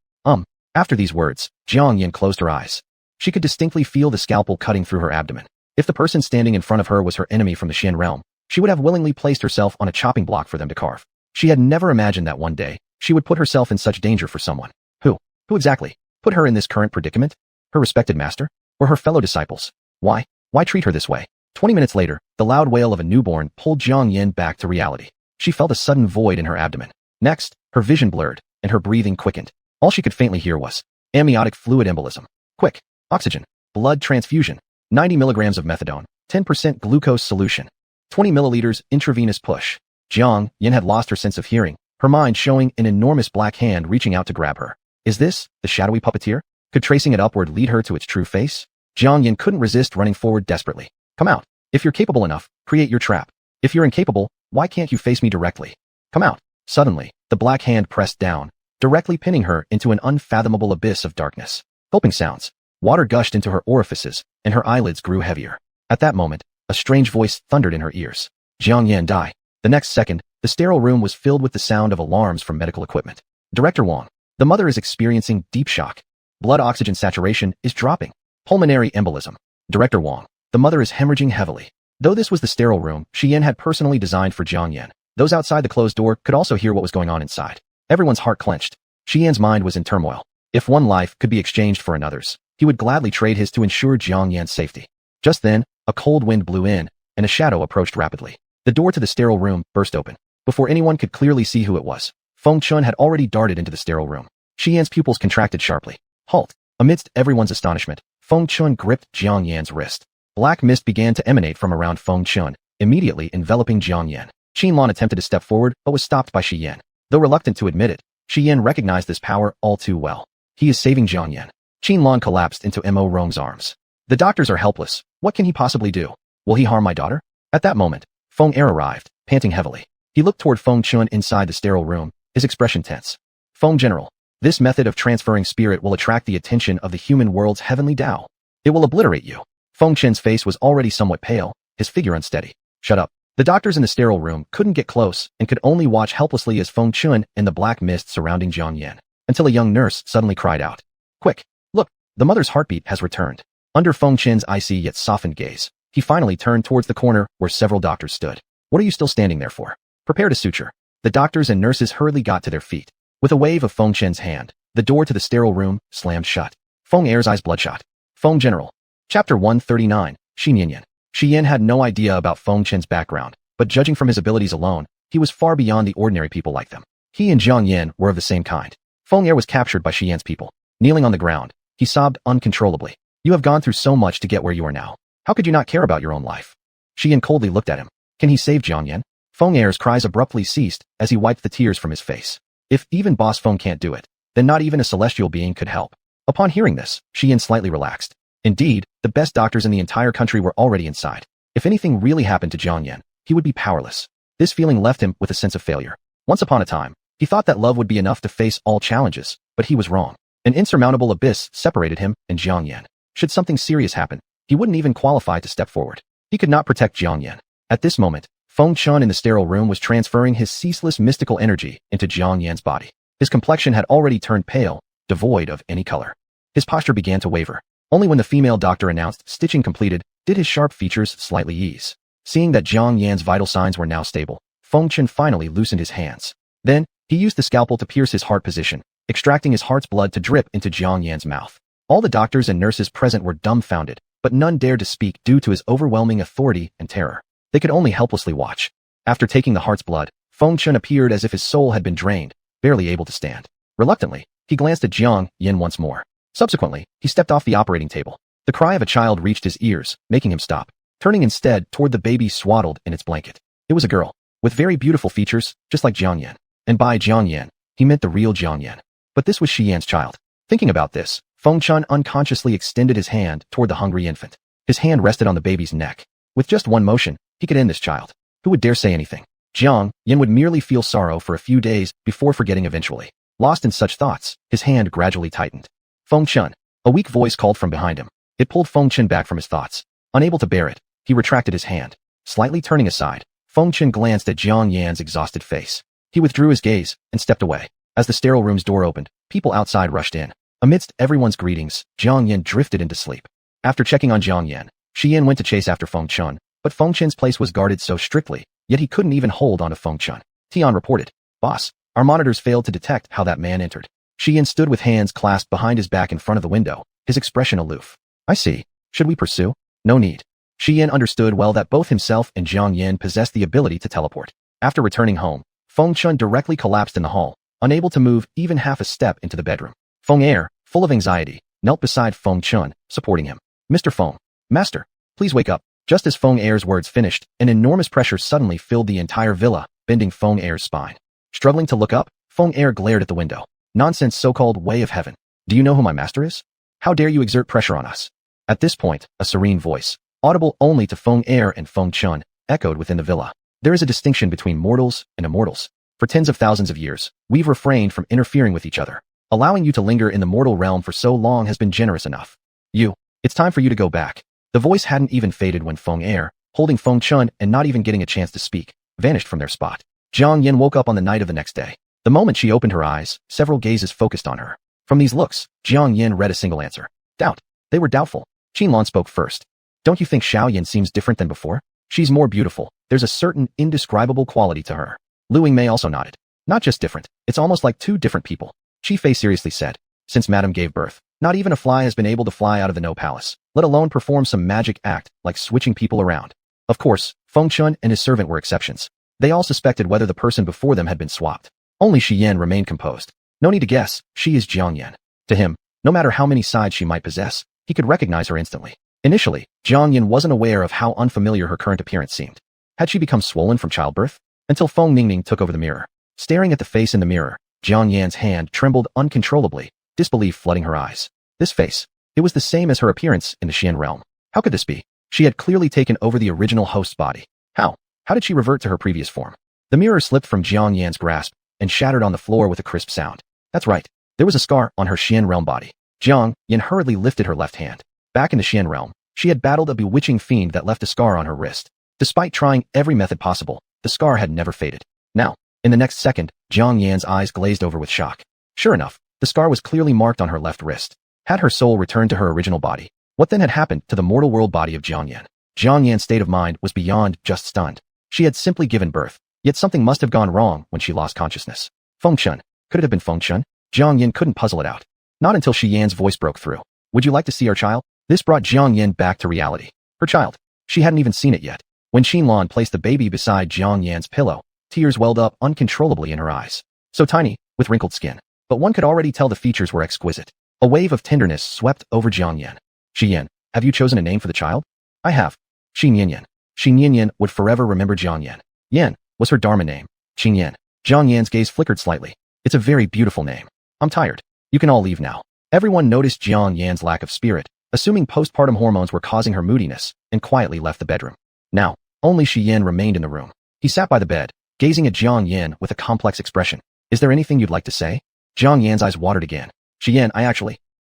After these words, Jiang Yan closed her eyes. She could distinctly feel the scalpel cutting through her abdomen. If the person standing in front of her was her enemy from the Xian realm, she would have willingly placed herself on a chopping block for them to carve. She had never imagined that one day, she would put herself in such danger for someone. Who exactly put her in this current predicament? Her respected master? Or her fellow disciples? Why treat her this way? 20 minutes later, the loud wail of a newborn pulled Jiang Yan back to reality. She felt a sudden void in her abdomen. Next, her vision blurred, and her breathing quickened. All she could faintly hear was amniotic fluid embolism. Quick! Oxygen! blood transfusion, 90 milligrams of methadone, 10% glucose solution, 20 milliliters intravenous push. Jiang Yin had lost her sense of hearing, her mind showing an enormous black hand reaching out to grab her. Is this the shadowy puppeteer? Could tracing it upward lead her to its true face? Jiang Yin couldn't resist running forward desperately. Come out. If you're capable enough, create your trap. If you're incapable, why can't you face me directly? Come out. Suddenly, the black hand pressed down, directly pinning her into an unfathomable abyss of darkness. Gulping sounds. Water gushed into her orifices, and her eyelids grew heavier. At that moment, a strange voice thundered in her ears. Jiang Yan die. The next second, the sterile room was filled with the sound of alarms from medical equipment. Director Wang. The mother is experiencing deep shock. Blood oxygen saturation is dropping. Pulmonary embolism. Director Wang. The mother is hemorrhaging heavily. Though this was the sterile room Shi Yan had personally designed for Jiang Yan, those outside the closed door could also hear what was going on inside. Everyone's heart clenched. Shi Yan's mind was in turmoil. If one life could be exchanged for another's, he would gladly trade his to ensure Jiang Yan's safety. Just then, a cold wind blew in, and a shadow approached rapidly. The door to the sterile room burst open. Before anyone could clearly see who it was, Feng Chun had already darted into the sterile room. Shi Yan's pupils contracted sharply. Halt! Amidst everyone's astonishment, Feng Chun gripped Jiang Yan's wrist. Black mist began to emanate from around Feng Chun, immediately enveloping Jiang Yan. Qin Lan attempted to step forward, but was stopped by Shi Yan. Though reluctant to admit it, Shi Yan recognized this power all too well. He is saving Jiang Yan. Qin Lan collapsed into Mo Rong's arms. The doctors are helpless. What can he possibly do? Will he harm my daughter? At that moment, Feng Er arrived, panting heavily. He looked toward Feng Chun inside the sterile room, his expression tense. Feng General, this method of transferring spirit will attract the attention of the human world's heavenly Tao. It will obliterate you. Feng Chen's face was already somewhat pale, his figure unsteady. Shut up. The doctors in the sterile room couldn't get close and could only watch helplessly as Feng Chun and the black mist surrounding Jiang Yan, until a young nurse suddenly cried out. Quick! Look! The mother's heartbeat has returned. Under Feng Chen's icy yet softened gaze, he finally turned towards the corner where several doctors stood. What are you still standing there for? Prepare to suture. The doctors and nurses hurriedly got to their feet. With a wave of Feng Chen's hand, the door to the sterile room slammed shut. Feng Er's eyes bloodshot. Feng General. Chapter 139, Xin Yanyan. Shi Yan had no idea about Feng Chen's background, but judging from his abilities alone, he was far beyond the ordinary people like them. He and Jiang Yan were of the same kind. Feng Er was captured by Shi Yan's people. Kneeling on the ground, he sobbed uncontrollably. You have gone through so much to get where you are now. How could you not care about your own life? Shi Yan coldly looked at him. Can he save Jiang Yan? Feng Er's cries abruptly ceased as he wiped the tears from his face. If even Boss Feng can't do it, then not even a celestial being could help. Upon hearing this, Shi Yan slightly relaxed. Indeed, the best doctors in the entire country were already inside. If anything really happened to Jiang Yan, he would be powerless. This feeling left him with a sense of failure. Once upon a time, he thought that love would be enough to face all challenges, but he was wrong. An insurmountable abyss separated him and Jiang Yan. Should something serious happen, he wouldn't even qualify to step forward. He could not protect Jiang Yan. At this moment, Feng Chun in the sterile room was transferring his ceaseless mystical energy into Jiang Yan's body. His complexion had already turned pale, devoid of any color. His posture began to waver. Only when the female doctor announced stitching completed did his sharp features slightly ease. Seeing that Jiang Yan's vital signs were now stable, Feng Chun finally loosened his hands. Then, he used the scalpel to pierce his heart position, extracting his heart's blood to drip into Jiang Yan's mouth. All the doctors and nurses present were dumbfounded, but none dared to speak due to his overwhelming authority and terror. They could only helplessly watch. After taking the heart's blood, Feng Chun appeared as if his soul had been drained, barely able to stand. Reluctantly, he glanced at Jiang Yan once more. Subsequently, he stepped off the operating table. The cry of a child reached his ears, making him stop, turning instead toward the baby swaddled in its blanket. It was a girl, with very beautiful features, just like Jiang Yan. And by Jiang Yan, he meant the real Jiang Yan. But this was Shi Yan's child. Thinking about this, Feng Chun unconsciously extended his hand toward the hungry infant. His hand rested on the baby's neck. With just one motion, he could end this child. Who would dare say anything? Jiang Yan would merely feel sorrow for a few days before forgetting eventually. Lost in such thoughts, his hand gradually tightened. Feng Chun. A weak voice called from behind him. It pulled Feng Chun back from his thoughts. Unable to bear it, he retracted his hand. Slightly turning aside, Feng Chun glanced at Jiang Yan's exhausted face. He withdrew his gaze and stepped away. As the sterile room's door opened, people outside rushed in. Amidst everyone's greetings, Jiang Yan drifted into sleep. After checking on Jiang Yan, Shi Yan went to chase after Feng Chun, but Feng Chun's place was guarded so strictly, yet he couldn't even hold onto Feng Chun. Tian reported, Boss, our monitors failed to detect how that man entered. Shi Yan stood with hands clasped behind his back in front of the window, his expression aloof. I see. Should we pursue? No need. Shi Yan understood well that both himself and Jiang Yan possessed the ability to teleport. After returning home, Feng Chun directly collapsed in the hall, unable to move even half a step into the bedroom. Feng Er, full of anxiety, knelt beside Feng Chun, supporting him. Mr. Feng. Master, please wake up. Just as Feng Er's words finished, an enormous pressure suddenly filled the entire villa, bending Feng Er's spine. Struggling to look up, Feng Er glared at the window. Nonsense, so-called way of heaven. Do you know who my master is? How dare you exert pressure on us? At this point, a serene voice, audible only to Feng Er and Feng Chun, echoed within the villa. There is a distinction between mortals and immortals. For tens of thousands of years, we've refrained from interfering with each other. Allowing you to linger in the mortal realm for so long has been generous enough. It's time for you to go back. The voice hadn't even faded when Feng Er, holding Feng Chun and not even getting a chance to speak, vanished from their spot. Jiang Yin woke up on the night of the next day. The moment she opened her eyes, several gazes focused on her. From these looks, Jiang Yin read a single answer. Doubt. They were doubtful. Qinlan spoke first. Don't you think Xiao Yin seems different than before? She's more beautiful. There's a certain indescribable quality to her. Lu Yingmei also nodded. Not just different, it's almost like two different people. Shi Fei seriously said. Since Madame gave birth, not even a fly has been able to fly out of the No Palace, let alone perform some magic act like switching people around. Of course, Feng Chun and his servant were exceptions. They all suspected whether the person before them had been swapped. Only Shi Yan remained composed. No need to guess, she is Jiang Yan. To him, no matter how many sides she might possess, he could recognize her instantly. Initially, Jiang Yan wasn't aware of how unfamiliar her current appearance seemed. Had she become swollen from childbirth? Until Feng Ningning took over the mirror. Staring at the face in the mirror, Jiang Yan's hand trembled uncontrollably, disbelief flooding her eyes. This face. It was the same as her appearance in the Xian realm. How could this be? She had clearly taken over the original host's body. How? How did she revert to her previous form? The mirror slipped from Jiang Yan's grasp and shattered on the floor with a crisp sound. That's right. There was a scar on her Xian realm body. Jiang Yan hurriedly lifted her left hand. Back in the Xian realm, she had battled a bewitching fiend that left a scar on her wrist. Despite trying every method possible, the scar had never faded. Now, in the next second, Jiang Yan's eyes glazed over with shock. Sure enough, the scar was clearly marked on her left wrist. Had her soul returned to her original body? What then had happened to the mortal world body of Jiang Yan? Jiang Yan's state of mind was beyond just stunned. She had simply given birth, yet something must have gone wrong when she lost consciousness. Feng Chun. Could it have been Feng Chun? Jiang Yan couldn't puzzle it out. Not until Shi Yan's voice broke through. Would you like to see our child? This brought Jiang Yan back to reality. Her child. She hadn't even seen it yet. When Qinlan placed the baby beside Jiang Yan's pillow, tears welled up uncontrollably in her eyes. So tiny, with wrinkled skin. But one could already tell the features were exquisite. A wave of tenderness swept over Jiang Yan. Shi Yan, have you chosen a name for the child? I have. Xin Yan Yan. Xin Yan Yan would forever remember Jiang Yan. Yan was her Dharma name. Xin Yan. Jiang Yan's gaze flickered slightly. It's a very beautiful name. I'm tired. You can all leave now. Everyone noticed Jiang Yan's lack of spirit, assuming postpartum hormones were causing her moodiness, and quietly left the bedroom. Now, only Shi Yan remained in the room. He sat by the bed, gazing at Jiang Yan with a complex expression. Is there anything you'd like to say? Jiang Yan's eyes watered again. Shi Yan,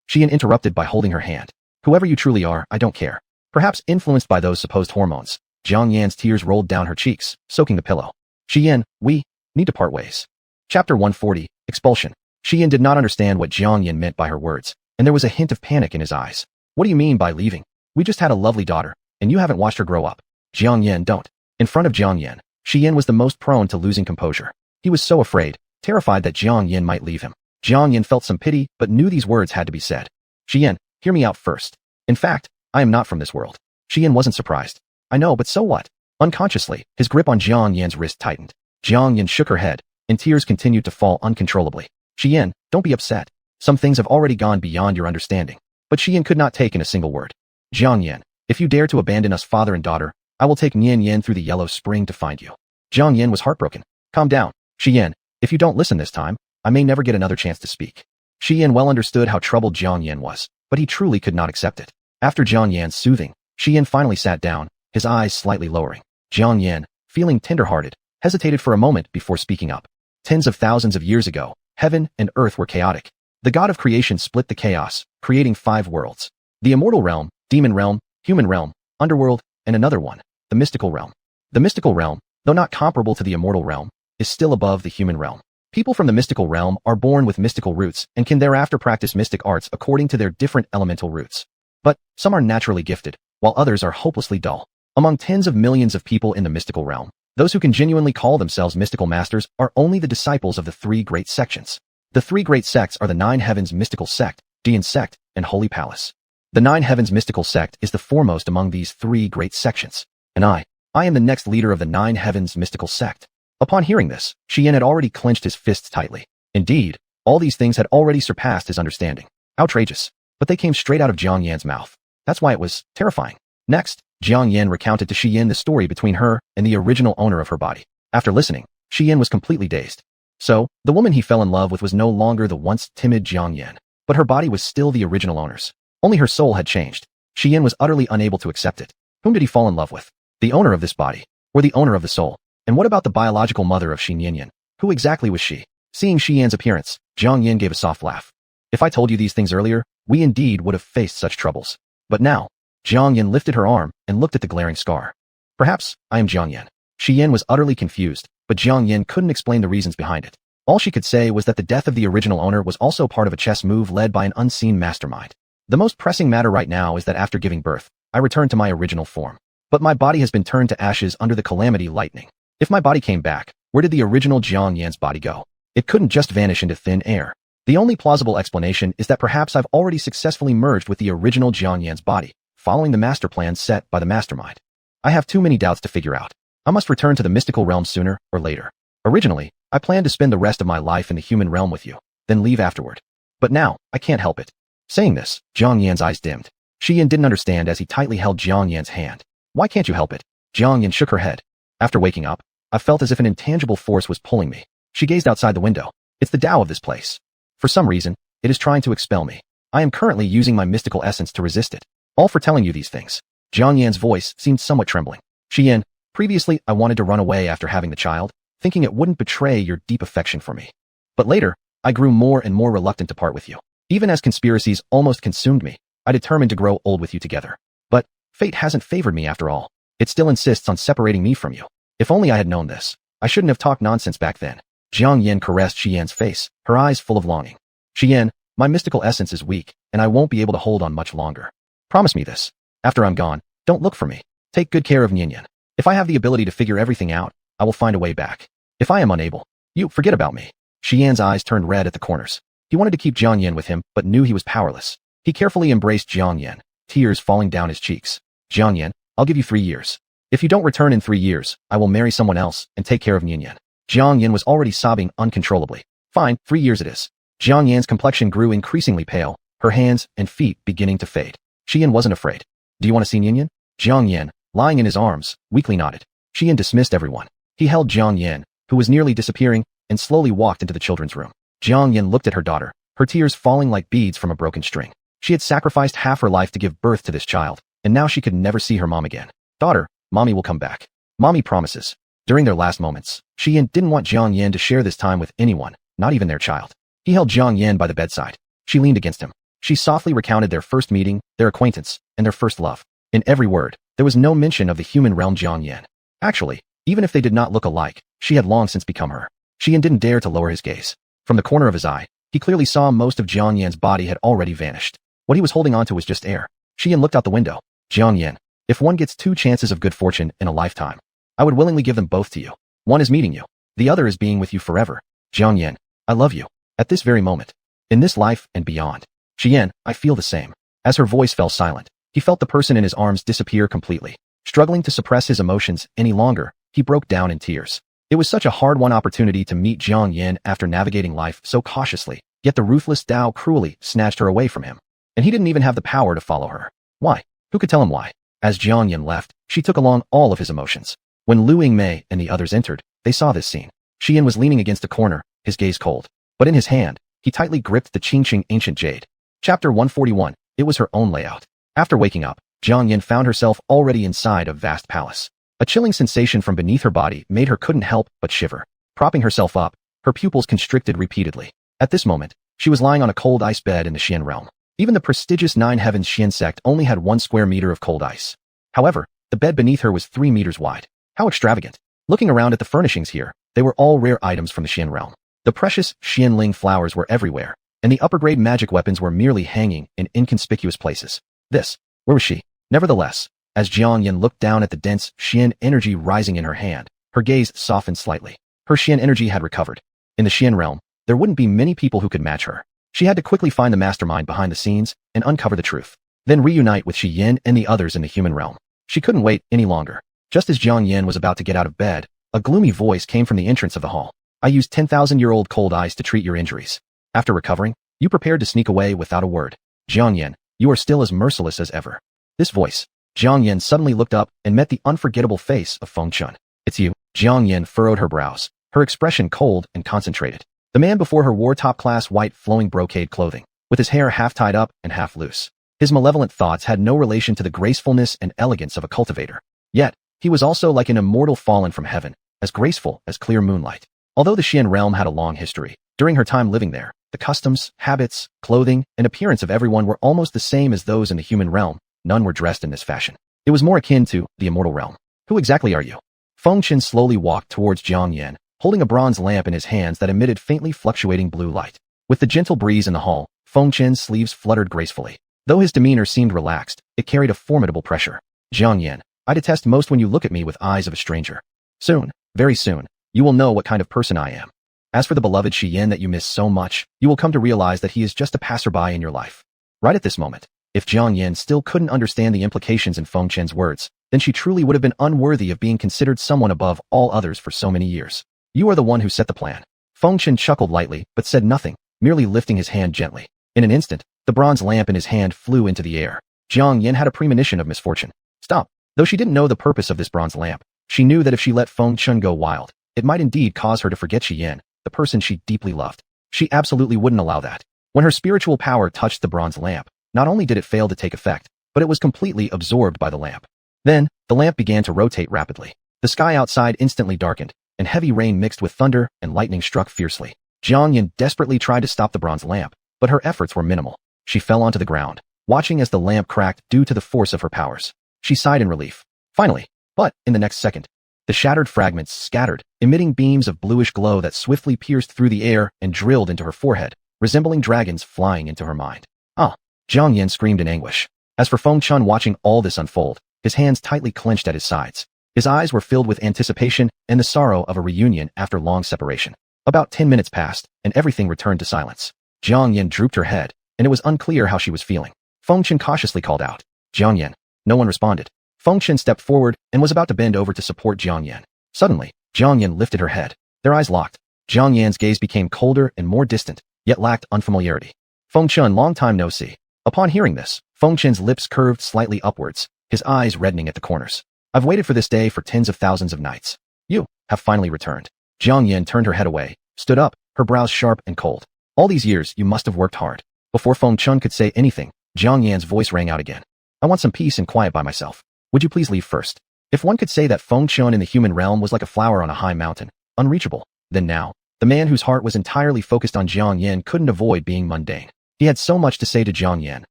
Shi Yan interrupted by holding her hand. Whoever you truly are, I don't care. Perhaps influenced by those supposed hormones, Jiang Yan's tears rolled down her cheeks, soaking the pillow. Shi Yan, we need to part ways. Chapter 140, Expulsion. Shi Yan did not understand what Jiang Yan meant by her words, and there was a hint of panic in his eyes. What do you mean by leaving? We just had a lovely daughter, and you haven't watched her grow up. Jiang Yan, don't. In front of Jiang Yan, Shi Yan was the most prone to losing composure. He was so afraid, terrified that Jiang Yan might leave him. Jiang Yan felt some pity, but knew these words had to be said. Shi Yan, hear me out first. In fact, I am not from this world. Shi Yan wasn't surprised. I know, but so what? Unconsciously, his grip on Jiang Yan's wrist tightened. Jiang Yan shook her head, and tears continued to fall uncontrollably. Shi Yan, don't be upset. Some things have already gone beyond your understanding. But Shi Yan could not take in a single word. Jiang Yan, if you dare to abandon us father and daughter, I will take Nian Yan through the yellow spring to find you. Jiang Yan was heartbroken. Calm down. Shi Yan, if you don't listen this time, I may never get another chance to speak. Shi Yan well understood how troubled Jiang Yan was, but he truly could not accept it. After Jiang Yan's soothing, Shi Yan finally sat down, his eyes slightly lowering. Jiang Yan, feeling tender-hearted, hesitated for a moment before speaking up. Tens of thousands of years ago, heaven and earth were chaotic. The god of creation split the chaos, creating 5 worlds. The immortal realm, demon realm, human realm, underworld, and another one, the mystical realm. The mystical realm, though not comparable to the immortal realm, is still above the human realm. People from the mystical realm are born with mystical roots and can thereafter practice mystic arts according to their different elemental roots. But some are naturally gifted, while others are hopelessly dull. Among tens of millions of people in the mystical realm, those who can genuinely call themselves mystical masters are only the disciples of the 3 great sections. The 3 great sects are the 9 Heavens Mystical Sect, Dian Sect, and Holy Palace. The 9 Heavens Mystical Sect is the foremost among these 3 great sections. And I am the next leader of the 9 Heavens Mystical Sect. Upon hearing this, Shi Yan had already clenched his fists tightly. Indeed, all these things had already surpassed his understanding. Outrageous. But they came straight out of Jiang Yan's mouth. That's why it was terrifying. Next, Jiang Yin recounted to Shi Yin the story between her and the original owner of her body. After listening, Shi Yin was completely dazed. So, the woman he fell in love with was no longer the once timid Jiang Yin, but her body was still the original owner's. Only her soul had changed. Shi Yin was utterly unable to accept it. Whom did he fall in love with? The owner of this body, or the owner of the soul? And what about the biological mother of Shi Yin? Who exactly was she? Seeing Shi Yin's appearance, Jiang Yin gave a soft laugh. If I told you these things earlier, we indeed would have faced such troubles. But now, Jiang Yin lifted her arm and looked at the glaring scar. Perhaps I am Jiang Yin. Shi Yin was utterly confused, but Jiang Yin couldn't explain the reasons behind it. All she could say was that the death of the original owner was also part of a chess move led by an unseen mastermind. The most pressing matter right now is that after giving birth, I returned to my original form. But my body has been turned to ashes under the calamity lightning. If my body came back, where did the original Jiang Yin's body go? It couldn't just vanish into thin air. The only plausible explanation is that perhaps I've already successfully merged with the original Jiang Yin's body, following the master plan set by the mastermind. I have too many doubts to figure out. I must return to the mystical realm sooner or later. Originally, I planned to spend the rest of my life in the human realm with you, then leave afterward. But now, I can't help it. Saying this, Jiang Yan's eyes dimmed. Shi Yin didn't understand as he tightly held Jiang Yan's hand. Why can't you help it? Jiang Yan shook her head. After waking up, I felt as if an intangible force was pulling me. She gazed outside the window. It's the Tao of this place. For some reason, it is trying to expel me. I am currently using my mystical essence to resist it. All for telling you these things. Jiang Yan's voice seemed somewhat trembling. Shi Yin, previously I wanted to run away after having the child, thinking it wouldn't betray your deep affection for me. But later, I grew more and more reluctant to part with you. Even as conspiracies almost consumed me, I determined to grow old with you together. But fate hasn't favored me after all. It still insists on separating me from you. If only I had known this. I shouldn't have talked nonsense back then. Jiang Yin caressed Shi Yan's face, her eyes full of longing. Shi Yin, my mystical essence is weak, and I won't be able to hold on much longer. Promise me this. After I'm gone, don't look for me. Take good care of Nyan. If I have the ability to figure everything out, I will find a way back. If I am unable, you forget about me. Shi Yan's eyes turned red at the corners. He wanted to keep Jiang Yin with him, but knew he was powerless. He carefully embraced Jiang Yin, tears falling down his cheeks. Jiang Yin, I'll give you 3 years. If you don't return in 3 years, I will marry someone else and take care of Nyan. Jiang Yin was already sobbing uncontrollably. Fine, 3 years it is. Jiang Yan's complexion grew increasingly pale, her hands and feet beginning to fade. Shi Yin wasn't afraid. Do you want to see Nyan? Jiang Yin, lying in his arms, weakly nodded. Shi Yin dismissed everyone. He held Jiang Yin, who was nearly disappearing, and slowly walked into the children's room. Jiang Yin looked at her daughter, her tears falling like beads from a broken string. She had sacrificed half her life to give birth to this child, and now she could never see her mom again. Daughter, mommy will come back. Mommy promises. During their last moments, Shi Yin didn't want Jiang Yin to share this time with anyone, not even their child. He held Jiang Yin by the bedside. She leaned against him. She softly recounted their first meeting, their acquaintance, and their first love. In every word, there was no mention of the human realm Jiang Yin. Actually, even if they did not look alike, she had long since become her. Shi Yin didn't dare to lower his gaze. From the corner of his eye, he clearly saw most of Jiang Yan's body had already vanished. What he was holding onto was just air. Shi Yin looked out the window. Jiang Yin, if one gets 2 chances of good fortune in a lifetime, I would willingly give them both to you. One is meeting you. The other is being with you forever. Jiang Yin, I love you. At this very moment. In this life and beyond. Shi Yin, I feel the same. As her voice fell silent, he felt the person in his arms disappear completely. Struggling to suppress his emotions any longer, he broke down in tears. It was such a hard-won opportunity to meet Jiang Yin after navigating life so cautiously, yet the ruthless Tao cruelly snatched her away from him. And he didn't even have the power to follow her. Why? Who could tell him why? As Jiang Yin left, she took along all of his emotions. When Lu Yingmei and the others entered, they saw this scene. Shi Yin was leaning against a corner, his gaze cold. But in his hand, he tightly gripped the Qingqing ancient jade. Chapter 141, it was her own layout. After waking up, Jiang Yin found herself already inside a vast palace. A chilling sensation from beneath her body made her couldn't help but shiver. Propping herself up, her pupils constricted repeatedly. At this moment, she was lying on a cold ice bed in the Xian realm. Even the prestigious Nine Heavens Xian sect only had 1 square meter of cold ice. However, the bed beneath her was 3 meters wide. How extravagant. Looking around at the furnishings here, they were all rare items from the Xian realm. The precious Xianling flowers were everywhere, and the upper-grade magic weapons were merely hanging in inconspicuous places. Where was she? Nevertheless, as Jiang Yin looked down at the dense Xian energy rising in her hand, her gaze softened slightly. Her Xian energy had recovered. In the Xian realm, there wouldn't be many people who could match her. She had to quickly find the mastermind behind the scenes and uncover the truth. Then reunite with Shi Yin and the others in the human realm. She couldn't wait any longer. Just as Jiang Yin was about to get out of bed, a gloomy voice came from the entrance of the hall. I used 10,000-year-old cold ice to treat your injuries. After recovering, you prepared to sneak away without a word. Jiang Yin, you are still as merciless as ever. This voice. Jiang Yin suddenly looked up and met the unforgettable face of Feng Chun. It's you. Jiang Yin furrowed her brows, her expression cold and concentrated. The man before her wore top-class white flowing brocade clothing, with his hair half tied up and half loose. His malevolent thoughts had no relation to the gracefulness and elegance of a cultivator. Yet, he was also like an immortal fallen from heaven, as graceful as clear moonlight. Although the Xian realm had a long history, during her time living there, the customs, habits, clothing, and appearance of everyone were almost the same as those in the human realm. None were dressed in this fashion. It was more akin to the immortal realm. Who exactly are you? Feng Chen slowly walked towards Jiang Yin, holding a bronze lamp in his hands that emitted faintly fluctuating blue light. With the gentle breeze in the hall, Feng Chen's sleeves fluttered gracefully. Though his demeanor seemed relaxed, it carried a formidable pressure. Jiang Yin, I detest most when you look at me with eyes of a stranger. Soon, very soon, you will know what kind of person I am. As for the beloved Shi Yin that you miss so much, you will come to realize that he is just a passerby in your life. Right at this moment, if Jiang Yin still couldn't understand the implications in Feng Chen's words, then she truly would have been unworthy of being considered someone above all others for so many years. You are the one who set the plan. Feng Chen chuckled lightly, but said nothing, merely lifting his hand gently. In an instant, the bronze lamp in his hand flew into the air. Jiang Yin had a premonition of misfortune. Stop. Though she didn't know the purpose of this bronze lamp, she knew that if she let Feng Chen go wild, it might indeed cause her to forget Shi Yin, the person she deeply loved. She absolutely wouldn't allow that. When her spiritual power touched the bronze lamp, not only did it fail to take effect, but it was completely absorbed by the lamp. Then, the lamp began to rotate rapidly. The sky outside instantly darkened, and heavy rain mixed with thunder and lightning struck fiercely. Jiang Yin desperately tried to stop the bronze lamp, but her efforts were minimal. She fell onto the ground, watching as the lamp cracked due to the force of her powers. She sighed in relief. Finally, but in the next second, the shattered fragments scattered, emitting beams of bluish glow that swiftly pierced through the air and drilled into her forehead, resembling dragons flying into her mind. Ah! Jiang Yin screamed in anguish. As for Feng Chun watching all this unfold, his hands tightly clenched at his sides. His eyes were filled with anticipation and the sorrow of a reunion after long separation. About 10 minutes passed, and everything returned to silence. Jiang Yin drooped her head, and it was unclear how she was feeling. Feng Chen cautiously called out, Jiang Yin. No one responded. Feng Chen stepped forward and was about to bend over to support Jiang Yin. Suddenly, Jiang Yin lifted her head. Their eyes locked. Jiang Yin's gaze became colder and more distant, yet lacked unfamiliarity. Feng Chen, long time no see. Upon hearing this, Feng Chen's lips curved slightly upwards, his eyes reddening at the corners. I've waited for this day for tens of thousands of nights. You have finally returned. Jiang Yin turned her head away, stood up, her brows sharp and cold. All these years you must have worked hard. Before Feng Chun could say anything, Jiang Yan's voice rang out again. I want some peace and quiet by myself. Would you please leave first? If one could say that Feng Chun in the human realm was like a flower on a high mountain, unreachable, then now, the man whose heart was entirely focused on Jiang Yin couldn't avoid being mundane. He had so much to say to Jiang Yin,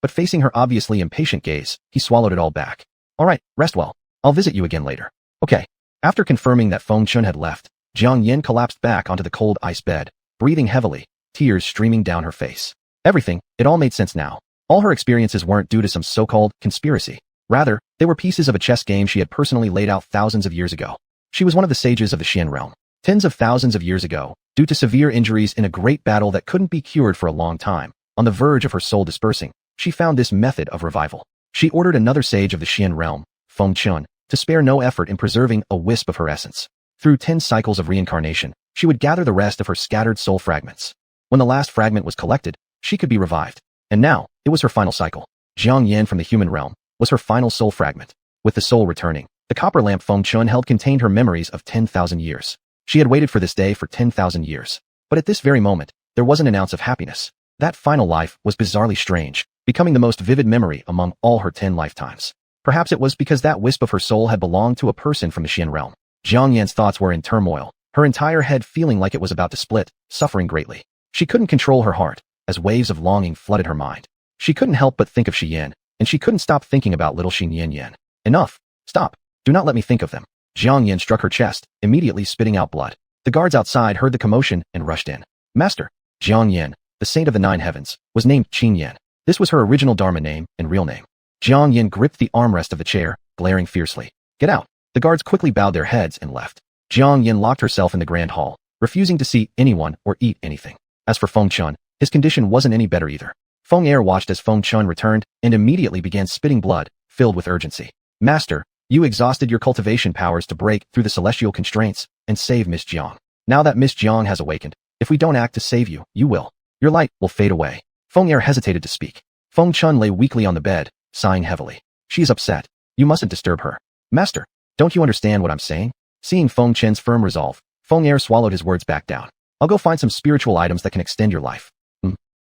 but facing her obviously impatient gaze, he swallowed it all back. All right, rest well. I'll visit you again later. Okay. After confirming that Feng Chun had left, Jiang Yin collapsed back onto the cold ice bed, breathing heavily, tears streaming down her face. Everything, it all made sense now. All her experiences weren't due to some so-called conspiracy. Rather, they were pieces of a chess game she had personally laid out thousands of years ago. She was one of the sages of the Xian realm. Tens of thousands of years ago, due to severe injuries in a great battle that couldn't be cured for a long time, on the verge of her soul dispersing, she found this method of revival. She ordered another sage of the Xian realm, Feng Chun, to spare no effort in preserving a wisp of her essence. Through 10 cycles of reincarnation, she would gather the rest of her scattered soul fragments. When the last fragment was collected, she could be revived. And now, it was her final cycle. Jiang Yin from the human realm was her final soul fragment. With the soul returning, the copper lamp Feng Chun held contained her memories of 10,000 years. She had waited for this day for 10,000 years. But at this very moment, there wasn't an ounce of happiness. That final life was bizarrely strange, becoming the most vivid memory among all her 10 lifetimes. Perhaps it was because that wisp of her soul had belonged to a person from the Xian realm. Jiang Yan's thoughts were in turmoil, her entire head feeling like it was about to split, suffering greatly. She couldn't control her heart, as waves of longing flooded her mind. She couldn't help but think of Shi Yin, and she couldn't stop thinking about little Shi Yin. Enough. Stop. Do not let me think of them. Jiang Yin struck her chest, immediately spitting out blood. The guards outside heard the commotion and rushed in. Master. Jiang Yin, the saint of the 9 heavens, was named Qin Yin. This was her original Dharma name and real name. Jiang Yin gripped the armrest of the chair, glaring fiercely. Get out. The guards quickly bowed their heads and left. Jiang Yin locked herself in the grand hall, refusing to see anyone or eat anything. As for Feng Chun, his condition wasn't any better either. Feng Er watched as Feng Chun returned and immediately began spitting blood, filled with urgency. Master, you exhausted your cultivation powers to break through the celestial constraints and save Miss Jiang. Now that Miss Jiang has awakened, if we don't act to save you, you will. Your light will fade away. Feng Er hesitated to speak. Feng Chun lay weakly on the bed, sighing heavily. She is upset. You mustn't disturb her. Master, don't you understand what I'm saying? Seeing Feng Chen's firm resolve, Feng Er swallowed his words back down. I'll go find some spiritual items that can extend your life.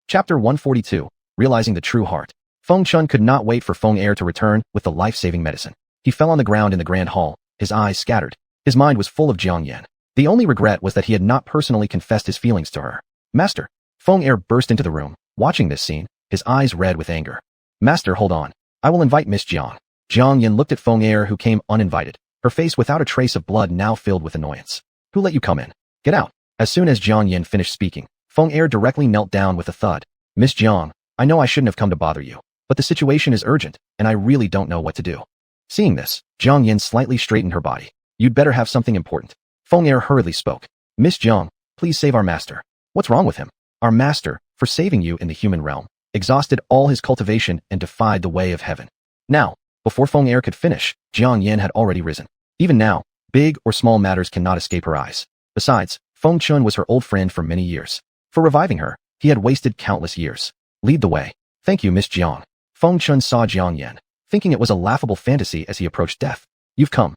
Chapter 142. Realizing the True Heart. Feng Chun could not wait for Feng Er to return with the life-saving medicine. He fell on the ground in the grand hall, his eyes scattered. His mind was full of Jiang Yan. The only regret was that he had not personally confessed his feelings to her. Master. Feng Er burst into the room, watching this scene, his eyes red with anger. Master, hold on. I will invite Miss Jiang. Jiang Yan looked at Feng Er, who came uninvited, her face without a trace of blood now filled with annoyance. Who let you come in? Get out. As soon as Jiang Yan finished speaking, Feng Er directly knelt down with a thud. Miss Jiang, I know I shouldn't have come to bother you, but the situation is urgent, and I really don't know what to do. Seeing this, Jiang Yan slightly straightened her body. You'd better have something important. Feng Er hurriedly spoke. Miss Jiang, please save our master. What's wrong with him? Our master, for saving you in the human realm, exhausted all his cultivation and defied the way of heaven. Now, before Feng Er could finish, Jiang Yan had already risen. Even now, big or small matters cannot escape her eyes. Besides, Feng Chun was her old friend for many years. For reviving her, he had wasted countless years. Lead the way. Thank you, Miss Jiang. Feng Chun saw Jiang Yan, thinking it was a laughable fantasy as he approached death. You've come.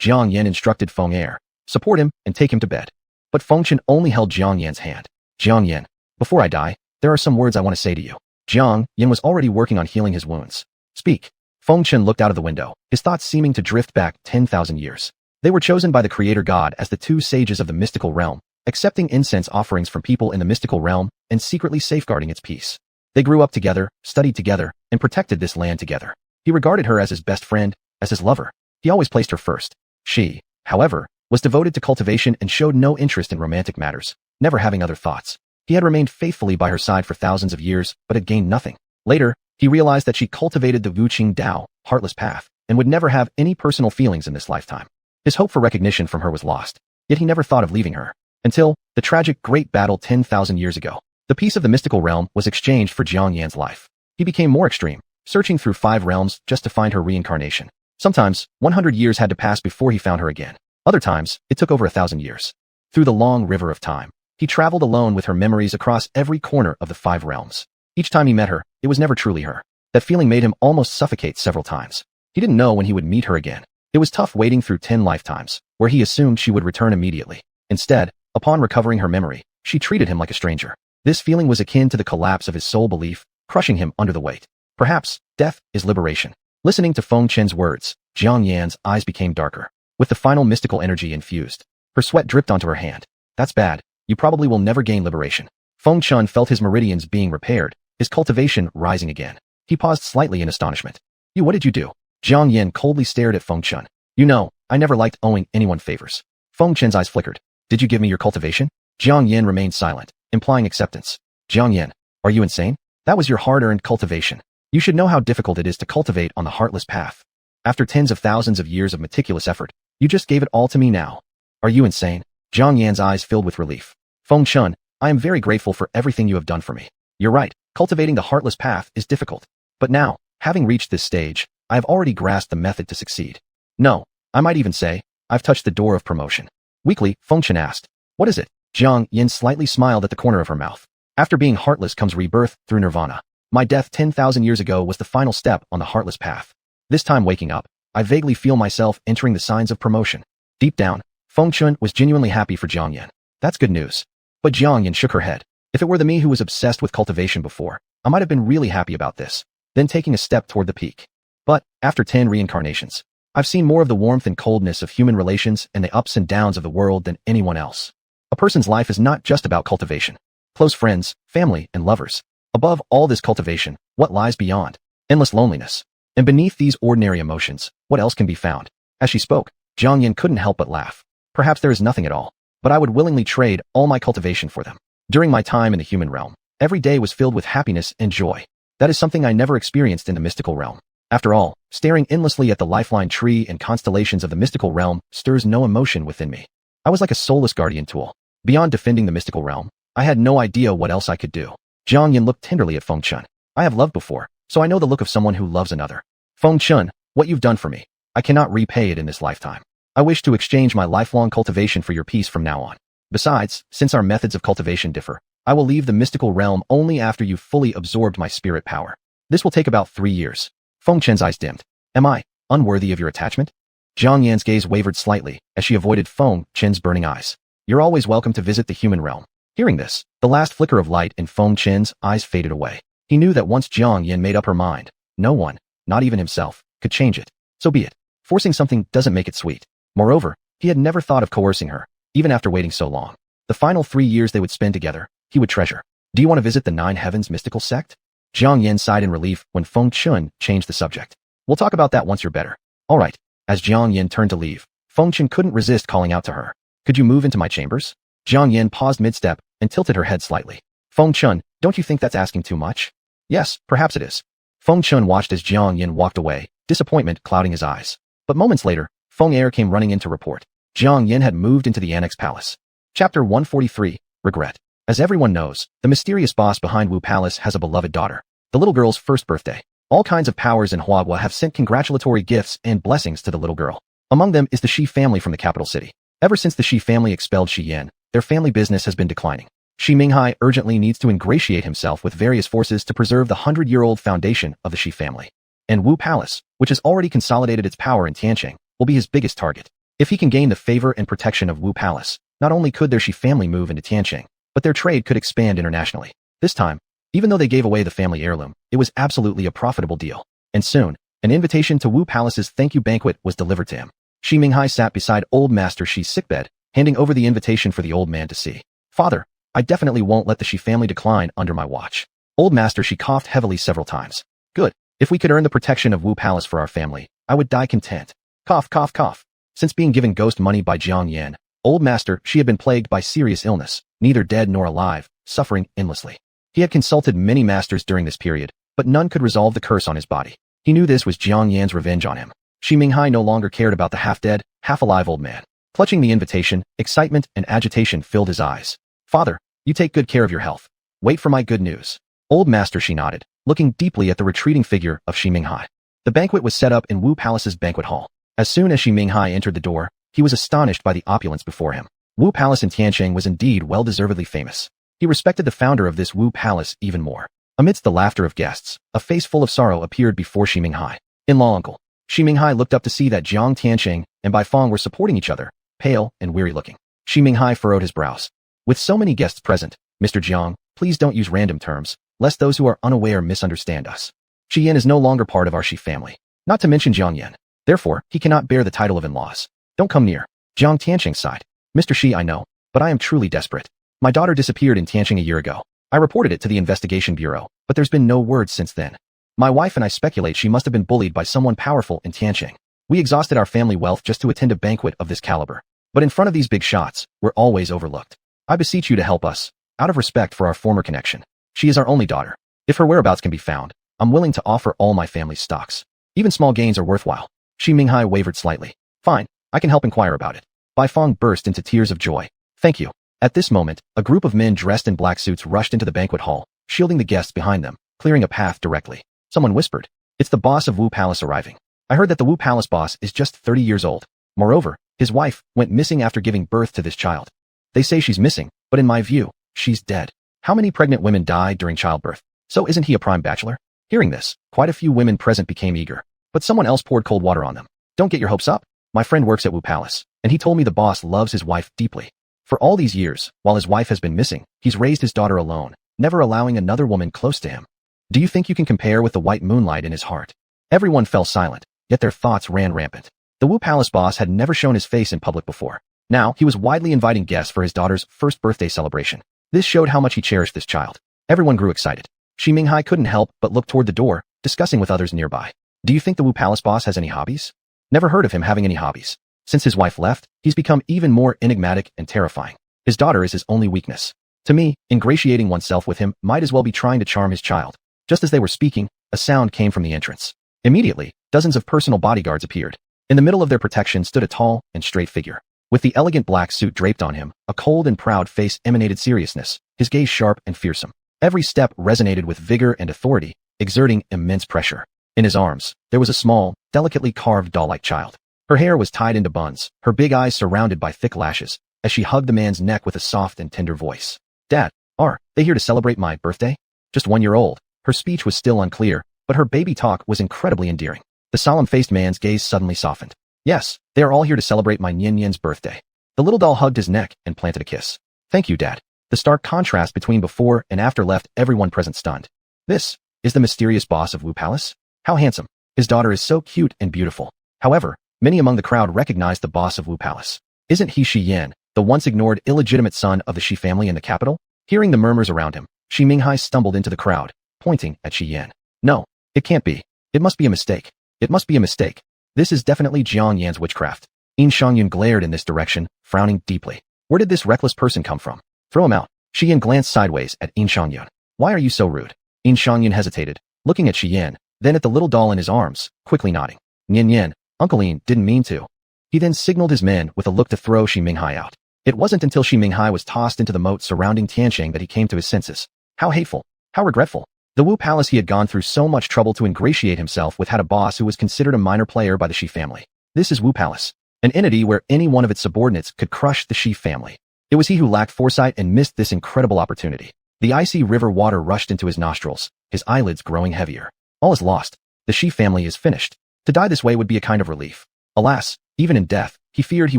Jiang Yan instructed Feng Er. Support him and take him to bed. But Feng Chun only held Jiang Yan's hand. Jiang Yan, before I die, there are some words I want to say to you. Jiang Yan was already working on healing his wounds. Speak. Feng Chun looked out of the window, his thoughts seeming to drift back 10,000 years. They were chosen by the Creator God as the two sages of the mystical realm, accepting incense offerings from people in the mystical realm and secretly safeguarding its peace. They grew up together, studied together, and protected this land together. He regarded her as his best friend, as his lover. He always placed her first. She, however, was devoted to cultivation and showed no interest in romantic matters, never having other thoughts. He had remained faithfully by her side for thousands of years, but had gained nothing. Later, he realized that she cultivated the Wuqing Dao, heartless path, and would never have any personal feelings in this lifetime. His hope for recognition from her was lost, yet he never thought of leaving her. Until the tragic Great Battle 10,000 years ago, the peace of the mystical realm was exchanged for Jiang Yan's life. He became more extreme, searching through 5 realms just to find her reincarnation. Sometimes, 100 years had to pass before he found her again. Other times, it took over 1,000 years. Through the long river of time, he traveled alone with her memories across every corner of the 5 realms. Each time he met her, it was never truly her. That feeling made him almost suffocate several times. He didn't know when he would meet her again. It was tough waiting through 10 lifetimes, where he assumed she would return immediately. Instead, upon recovering her memory, she treated him like a stranger. This feeling was akin to the collapse of his soul belief, crushing him under the weight. Perhaps, death is liberation. Listening to Feng Chen's words, Jiang Yan's eyes became darker, with the final mystical energy infused. Her sweat dripped onto her hand. That's bad. You probably will never gain liberation. Feng Chun felt his meridians being repaired, his cultivation rising again. He paused slightly in astonishment. What did you do? Jiang Yan coldly stared at Feng Chun. You know, I never liked owing anyone favors. Feng Chen's eyes flickered. Did you give me your cultivation? Jiang Yan remained silent, implying acceptance. Jiang Yan, are you insane? That was your hard-earned cultivation. You should know how difficult it is to cultivate on the heartless path. After tens of thousands of years of meticulous effort, you just gave it all to me now. Are you insane? Jiang Yan's eyes filled with relief. Feng Chun, I am very grateful for everything you have done for me. You're right, cultivating the heartless path is difficult. But now, having reached this stage, I have already grasped the method to succeed. No, I might even say, I've touched the door of promotion. Weakly, Feng Chun asked, what is it? Jiang Yan slightly smiled at the corner of her mouth. After being heartless comes rebirth through nirvana. My death 10,000 years ago was the final step on the heartless path. This time waking up, I vaguely feel myself entering the signs of promotion. Deep down, Feng Chun was genuinely happy for Jiang Yan. That's good news. But Jiang Yan shook her head. If it were the me who was obsessed with cultivation before, I might have been really happy about this, then taking a step toward the peak. But, after 10 reincarnations, I've seen more of the warmth and coldness of human relations and the ups and downs of the world than anyone else. A person's life is not just about cultivation. Close friends, family, and lovers. Above all this cultivation, what lies beyond? Endless loneliness. And beneath these ordinary emotions, what else can be found? As she spoke, Jiang Yan couldn't help but laugh. Perhaps there is nothing at all, but I would willingly trade all my cultivation for them. During my time in the human realm, every day was filled with happiness and joy. That is something I never experienced in the mystical realm. After all, staring endlessly at the lifeline tree and constellations of the mystical realm stirs no emotion within me. I was like a soulless guardian tool. Beyond defending the mystical realm, I had no idea what else I could do. Jiang Yan looked tenderly at Feng Chun. I have loved before, so I know the look of someone who loves another. Feng Chun, what you've done for me, I cannot repay it in this lifetime. I wish to exchange my lifelong cultivation for your peace from now on. Besides, since our methods of cultivation differ, I will leave the mystical realm only after you've fully absorbed my spirit power. This will take about 3 years. Feng Chen's eyes dimmed. Am I unworthy of your attachment? Jiang Yan's gaze wavered slightly as she avoided Feng Qin's burning eyes. You're always welcome to visit the human realm. Hearing this, the last flicker of light in Feng Qin's eyes faded away. He knew that once Jiang Yan made up her mind, no one, not even himself, could change it. So be it. Forcing something doesn't make it sweet. Moreover, he had never thought of coercing her, even after waiting so long. The final 3 years they would spend together, he would treasure. Do you want to visit the Nine Heavens mystical sect? Jiang Yan sighed in relief when Feng Qin changed the subject. We'll talk about that once you're better. All right. As Jiang Yan turned to leave, Feng Qin couldn't resist calling out to her. Could you move into my chambers? Jiang Yan paused mid-step and tilted her head slightly. Feng Qin, don't you think that's asking too much? Yes, perhaps it is. Feng Qin watched as Jiang Yan walked away, disappointment clouding his eyes. But moments later, Feng Er came running in to report. Jiang Yan had moved into the Annex Palace. Chapter 143, Regret. As everyone knows, the mysterious boss behind Wu Palace has a beloved daughter. The little girl's first birthday. All kinds of powers in Huagua have sent congratulatory gifts and blessings to the little girl. Among them is the Shi family from the capital city. Ever since the Shi family expelled Shi Yan, their family business has been declining. Shi Minghai urgently needs to ingratiate himself with various forces to preserve the 100-year-old foundation of the Shi family. And Wu Palace, which has already consolidated its power in Tianqing, will be his biggest target. If he can gain the favor and protection of Wu Palace, not only could their Shi family move into Tianqing, but their trade could expand internationally. This time, even though they gave away the family heirloom, it was absolutely a profitable deal. And soon, an invitation to Wu Palace's thank you banquet was delivered to him. Shi Minghai sat beside old Master Shi's sickbed, handing over the invitation for the old man to see. Father, I definitely won't let the Shi family decline under my watch. Old Master Shi coughed heavily several times. Good. If we could earn the protection of Wu Palace for our family, I would die content. Cough, cough, cough. Since being given ghost money by Jiang Yan, old Master Shi had been plagued by serious illness, neither dead nor alive, suffering endlessly. He had consulted many masters during this period, but none could resolve the curse on his body. He knew this was Jiang Yan's revenge on him. Shi Minghai no longer cared about the half-dead, half-alive old man. Clutching the invitation, excitement and agitation filled his eyes. Father, you take good care of your health. Wait for my good news. Old Master Shi nodded, looking deeply at the retreating figure of Shi Minghai. The banquet was set up in Wu Palace's banquet hall. As soon as Shi Minghai entered the door, he was astonished by the opulence before him. Wu Palace in Tianqing was indeed well-deservedly famous. He respected the founder of this Wu Palace even more. Amidst the laughter of guests, a face full of sorrow appeared before Shi Minghai. In-law uncle. Shi Minghai looked up to see that Jiang Tianqing and Bai Feng were supporting each other, pale and weary-looking. Shi Minghai furrowed his brows. With so many guests present, Mr. Jiang, please don't use random terms, lest those who are unaware misunderstand us. Shi Yan is no longer part of our Shi family, not to mention Jiang Yan. Therefore, he cannot bear the title of in-laws. Don't come near. Jiang Tianqing sighed. Mr. Shi, I know, but I am truly desperate. My daughter disappeared in Tianqing a year ago. I reported it to the investigation bureau, but there's been no word since then. My wife and I speculate she must have been bullied by someone powerful in Tianqing. We exhausted our family wealth just to attend a banquet of this caliber. But in front of these big shots, we're always overlooked. I beseech you to help us, out of respect for our former connection. She is our only daughter. If her whereabouts can be found, I'm willing to offer all my family's stocks. Even small gains are worthwhile. Shi Minghai wavered slightly. Fine, I can help inquire about it. Bai Feng burst into tears of joy. Thank you. At this moment, a group of men dressed in black suits rushed into the banquet hall, shielding the guests behind them, clearing a path directly. Someone whispered, it's the boss of Wu Palace arriving. I heard that the Wu Palace boss is just 30 years old. Moreover, his wife went missing after giving birth to this child. They say she's missing, but in my view, she's dead. How many pregnant women die during childbirth? So isn't he a prime bachelor? Hearing this, quite a few women present became eager, but someone else poured cold water on them. Don't get your hopes up. My friend works at Wu Palace, and he told me the boss loves his wife deeply. For all these years, while his wife has been missing, he's raised his daughter alone, never allowing another woman close to him. Do you think you can compare with the white moonlight in his heart? Everyone fell silent, yet their thoughts ran rampant. The Wu Palace boss had never shown his face in public before. Now, he was widely inviting guests for his daughter's first birthday celebration. This showed how much he cherished this child. Everyone grew excited. Shi Minghai couldn't help but look toward the door, discussing with others nearby. Do you think the Wu Palace boss has any hobbies? Never heard of him having any hobbies. Since his wife left, he's become even more enigmatic and terrifying. His daughter is his only weakness. To me, ingratiating oneself with him might as well be trying to charm his child. Just as they were speaking, a sound came from the entrance. Immediately, dozens of personal bodyguards appeared. In the middle of their protection stood a tall and straight figure. With the elegant black suit draped on him, a cold and proud face emanated seriousness, his gaze sharp and fearsome. Every step resonated with vigor and authority, exerting immense pressure. In his arms, there was a small, delicately carved doll-like child. Her hair was tied into buns, her big eyes surrounded by thick lashes, as she hugged the man's neck with a soft and tender voice. Dad, are they here to celebrate my birthday? Just 1 year old. Her speech was still unclear, but her baby talk was incredibly endearing. The solemn-faced man's gaze suddenly softened. Yes, they are all here to celebrate my Nian Yan's birthday. The little doll hugged his neck and planted a kiss. Thank you, Dad. The stark contrast between before and after left everyone present stunned. This is the mysterious boss of Wu Palace? How handsome. His daughter is so cute and beautiful. However, many among the crowd recognized the boss of Wu Palace. Isn't he Shi Yan, the once ignored illegitimate son of the Shi family in the capital? Hearing the murmurs around him, Shi Minghai stumbled into the crowd, pointing at Shi Yan. No, it can't be. It must be a mistake. It must be a mistake. This is definitely Jiang Yan's witchcraft. Yin Shangyun glared in this direction, frowning deeply. Where did this reckless person come from? Throw him out. Shi Yan glanced sideways at Yin Shangyun. Why are you so rude? Yin Shangyun hesitated, looking at Shi Yan, then at the little doll in his arms, quickly nodding. Nian Yan, Uncle Yin didn't mean to. He then signaled his men with a look to throw Shi Minghai out. It wasn't until Shi Minghai was tossed into the moat surrounding Tiansheng that he came to his senses. How hateful. How regretful. The Wu Palace he had gone through so much trouble to ingratiate himself with had a boss who was considered a minor player by the Shi family. This is Wu Palace, an entity where any one of its subordinates could crush the Shi family. It was he who lacked foresight and missed this incredible opportunity. The icy river water rushed into his nostrils, his eyelids growing heavier. All is lost. The Shi family is finished. To die this way would be a kind of relief. Alas, even in death, he feared he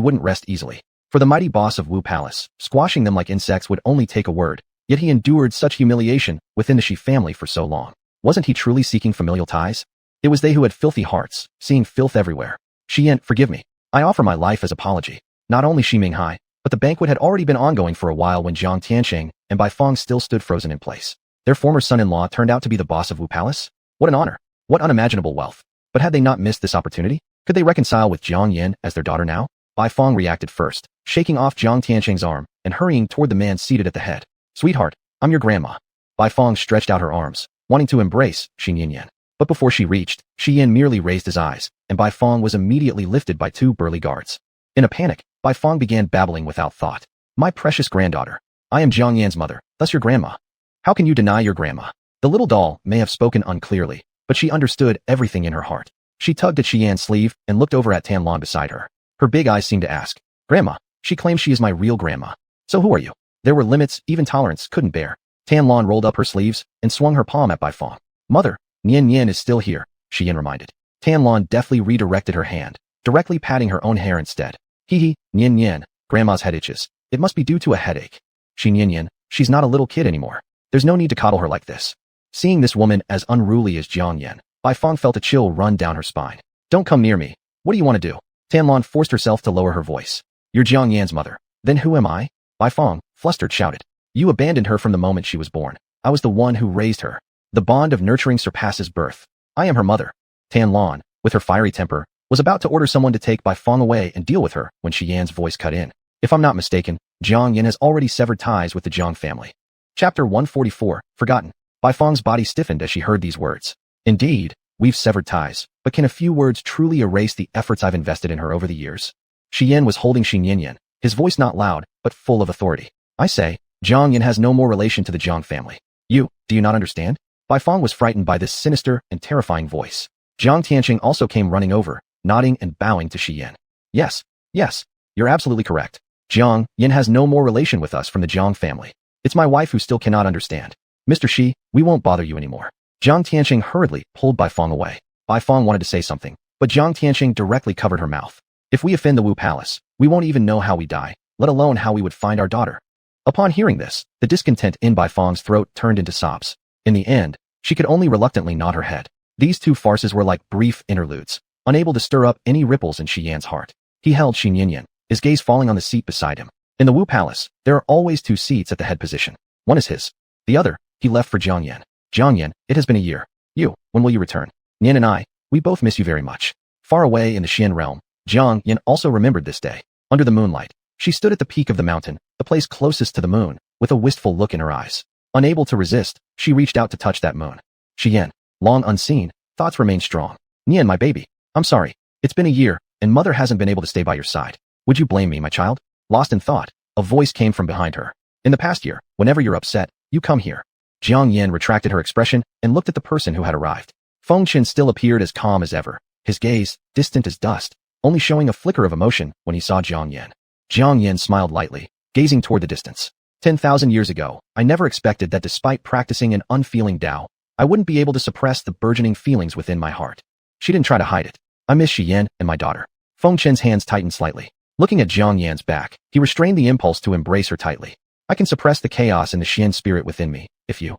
wouldn't rest easily. For the mighty boss of Wu Palace, squashing them like insects would only take a word, yet he endured such humiliation within the Shi family for so long. Wasn't he truly seeking familial ties? It was they who had filthy hearts, seeing filth everywhere. Shi Yan, forgive me. I offer my life as apology. Not only Shi Minghai, but the banquet had already been ongoing for a while when Jiang Tiansheng and Bai Fong still stood frozen in place. Their former son-in-law turned out to be the boss of Wu Palace? What an honor. What unimaginable wealth. But had they not missed this opportunity? Could they reconcile with Jiang Yan as their daughter now? Bai Fong reacted first, shaking off Jiang Tiansheng's arm and hurrying toward the man seated at the head. Sweetheart, I'm your grandma. Bai Fong stretched out her arms, wanting to embrace Shi Yan. But before she reached, Shi Yan merely raised his eyes, and Bai Fong was immediately lifted by two burly guards. In a panic, Bai Fong began babbling without thought. My precious granddaughter. I am Jiang Yan's mother, thus your grandma. How can you deny your grandma? The little doll may have spoken unclearly, but she understood everything in her heart. She tugged at Shi Yan's sleeve and looked over at Tan Lan beside her. Her big eyes seemed to ask, Grandma, she claims she is my real grandma. So who are you? There were limits even tolerance couldn't bear. Tan Lan rolled up her sleeves and swung her palm at Bai Fong. Mother, Nian Yan is still here, Shi Yan reminded. Tan Lan deftly redirected her hand, directly patting her own hair instead. Hee, Nian Yan, Grandma's head itches. It must be due to a headache. Shi Nian Yan, she's not a little kid anymore. There's no need to coddle her like this. Seeing this woman as unruly as Jiang Yan, Bai Fong felt a chill run down her spine. Don't come near me. What do you want to do? Tan Lan forced herself to lower her voice. You're Jiang Yan's mother. Then who am I? Bai Fong, flustered, shouted. You abandoned her from the moment she was born. I was the one who raised her. The bond of nurturing surpasses birth. I am her mother. Tan Lan, with her fiery temper, was about to order someone to take Bai Fong away and deal with her when Shi Yan's voice cut in. If I'm not mistaken, Jiang Yan has already severed ties with the Jiang family. Chapter 144, Forgotten. Bai Fong's body stiffened as she heard these words. Indeed, we've severed ties, but can a few words truly erase the efforts I've invested in her over the years? Shi Yan was holding Shi Yan, his voice not loud, but full of authority. I say, Jiang Yan has no more relation to the Jiang family. Do you not understand? Bai Fong was frightened by this sinister and terrifying voice. Jiang Tiansheng also came running over, nodding and bowing to Shi Yan. Yes, you're absolutely correct. Jiang Yan has no more relation with us from the Jiang family. It's my wife who still cannot understand. Mr. Shi, we won't bother you anymore. Jiang Tiansheng hurriedly pulled Bai Fong away. Bai Fong wanted to say something, but Jiang Tiansheng directly covered her mouth. If we offend the Wu Palace, we won't even know how we die, let alone how we would find our daughter. Upon hearing this, the discontent in Bai Fong's throat turned into sobs. In the end, she could only reluctantly nod her head. These two farces were like brief interludes, unable to stir up any ripples in Shi Yan's heart. He held Shi Yan, his gaze falling on the seat beside him. In the Wu Palace, there are always two seats at the head position. One is his. The other, he left for Jiang Yan. Jiang Yan, it has been a year. When will you return? Nian and I, we both miss you very much. Far away in the Xian realm, Jiang Yan also remembered this day. Under the moonlight, she stood at the peak of the mountain, the place closest to the moon, with a wistful look in her eyes. Unable to resist, she reached out to touch that moon. Shi Yan, long unseen, thoughts remained strong. Nian, my baby, I'm sorry. It's been a year, and mother hasn't been able to stay by your side. Would you blame me, my child? Lost in thought, a voice came from behind her. In the past year, whenever you're upset, you come here. Jiang Yan retracted her expression and looked at the person who had arrived. Feng Qin still appeared as calm as ever, his gaze distant as dust, only showing a flicker of emotion when he saw Jiang Yan. Jiang Yan smiled lightly, gazing toward the distance. 10,000 years ago, I never expected that despite practicing an unfeeling Tao, I wouldn't be able to suppress the burgeoning feelings within my heart. She didn't try to hide it. I miss Shi Yan and my daughter. Feng Chen's hands tightened slightly. Looking at Jiang Yan's back, he restrained the impulse to embrace her tightly. I can suppress the chaos and the Xian spirit within me, if you.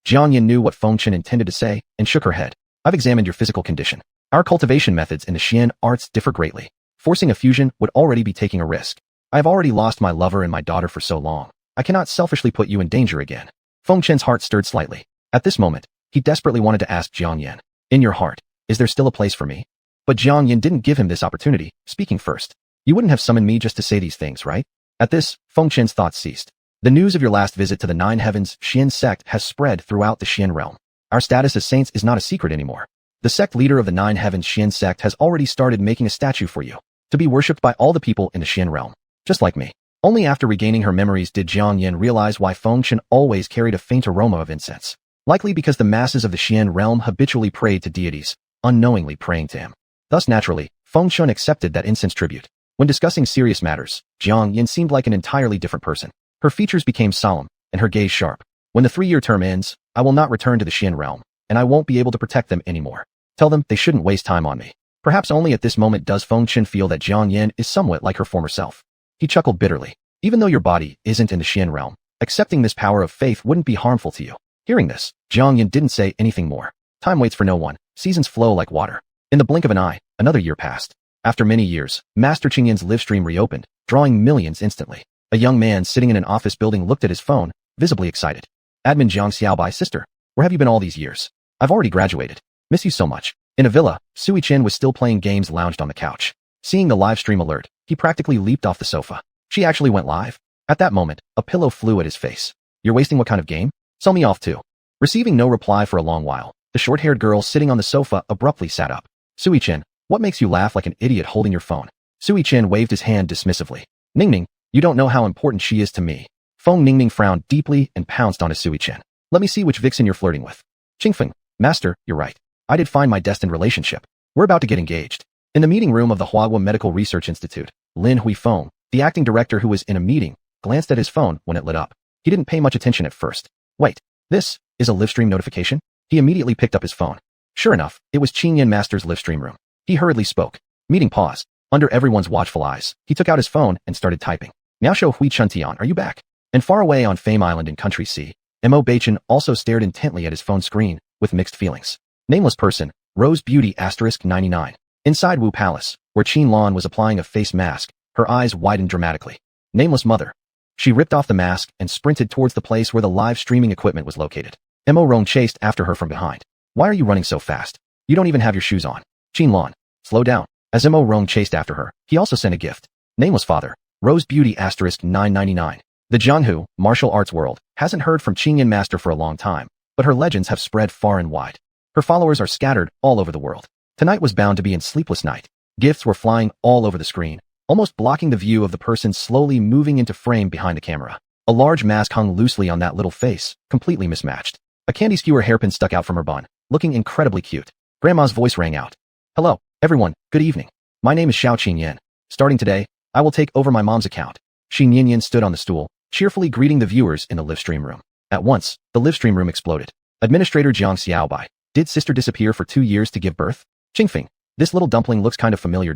Jiang Yan knew what Feng Chen intended to say, and shook her head. I've examined your physical condition. Our cultivation methods in the Xian arts differ greatly. Forcing a fusion would already be taking a risk. I have already lost my lover and my daughter for so long. I cannot selfishly put you in danger again. Feng Chen's heart stirred slightly. At this moment, he desperately wanted to ask Jiang Yan, in your heart, is there still a place for me? But Jiang Yan didn't give him this opportunity, speaking first. You wouldn't have summoned me just to say these things, right? At this, Feng Chen's thoughts ceased. The news of your last visit to the Nine Heavens Xian sect has spread throughout the Xian realm. Our status as saints is not a secret anymore. The sect leader of the Nine Heavens Xian sect has already started making a statue for you, to be worshipped by all the people in the Xian realm, just like me. Only after regaining her memories did Jiang Yan realize why Feng Chen always carried a faint aroma of incense. Likely because the masses of the Xian realm habitually prayed to deities, unknowingly praying to him. Thus naturally, Feng Chen accepted that incense tribute. When discussing serious matters, Jiang Yan seemed like an entirely different person. Her features became solemn, and her gaze sharp. When the 3-year term ends, I will not return to the Xian realm, and I won't be able to protect them anymore. Tell them they shouldn't waste time on me. Perhaps only at this moment does Feng Chen feel that Jiang Yan is somewhat like her former self. He chuckled bitterly. Even though your body isn't in the Xian realm, accepting this power of faith wouldn't be harmful to you. Hearing this, Jiang Yan didn't say anything more. Time waits for no one. Seasons flow like water. In the blink of an eye, another year passed. After many years, Master Qingyan's live stream reopened, drawing millions instantly. A young man sitting in an office building looked at his phone, visibly excited. Admin Jiang Xiaobai, sister, where have you been all these years? I've already graduated. Miss you so much. In a villa, Sui Chen was still playing games lounged on the couch. Seeing the live stream alert, he practically leaped off the sofa. She actually went live? At that moment, a pillow flew at his face. You're wasting what kind of game? Sell me off too. Receiving no reply for a long while, the short-haired girl sitting on the sofa abruptly sat up. Sui Chen, what makes you laugh like an idiot holding your phone? Sui Chen waved his hand dismissively. Ningning, you don't know how important she is to me. Feng Ningning frowned deeply and pounced onto Sui Chen. Let me see which vixen you're flirting with. Qingfeng, master, you're right. I did find my destined relationship. We're about to get engaged. In the meeting room of the Huahua Medical Research Institute, Lin Huifeng, the acting director who was in a meeting, glanced at his phone when it lit up. He didn't pay much attention at first. Wait, this is a live stream notification? He immediately picked up his phone. Sure enough, it was Qingyan Master's live stream room. He hurriedly spoke. Meeting paused. Under everyone's watchful eyes, he took out his phone and started typing. Miaosho Hui Chuntian, are you back? And far away on Fame Island in Country C, Mo Baichen also stared intently at his phone screen, with mixed feelings. Nameless person, Rose Beauty *99. Inside Wu Palace, where Qin Lan was applying a face mask, her eyes widened dramatically. Nameless mother. She ripped off the mask and sprinted towards the place where the live streaming equipment was located. Mo Rong chased after her from behind. Why are you running so fast? You don't even have your shoes on. Qin Lan, slow down. As Mo Rong chased after her, he also sent a gift. Nameless father, Rose Beauty *999. The Jianghu, martial arts world, hasn't heard from Qingyan Master for a long time, but her legends have spread far and wide. Her followers are scattered all over the world. Tonight was bound to be a sleepless night. Gifts were flying all over the screen, almost blocking the view of the person slowly moving into frame behind the camera. A large mask hung loosely on that little face, completely mismatched. A candy skewer hairpin stuck out from her bun, looking incredibly cute. Grandma's voice rang out. Hello, everyone, good evening. My name is Xiao Qingyan. Starting today, I will take over my mom's account. Xin Yanyan stood on the stool, cheerfully greeting the viewers in the live stream room. At once, the live stream room exploded. Administrator Jiang Xiaobai, did sister disappear for 2 years to give birth? Qingfeng, this little dumpling looks kind of familiar.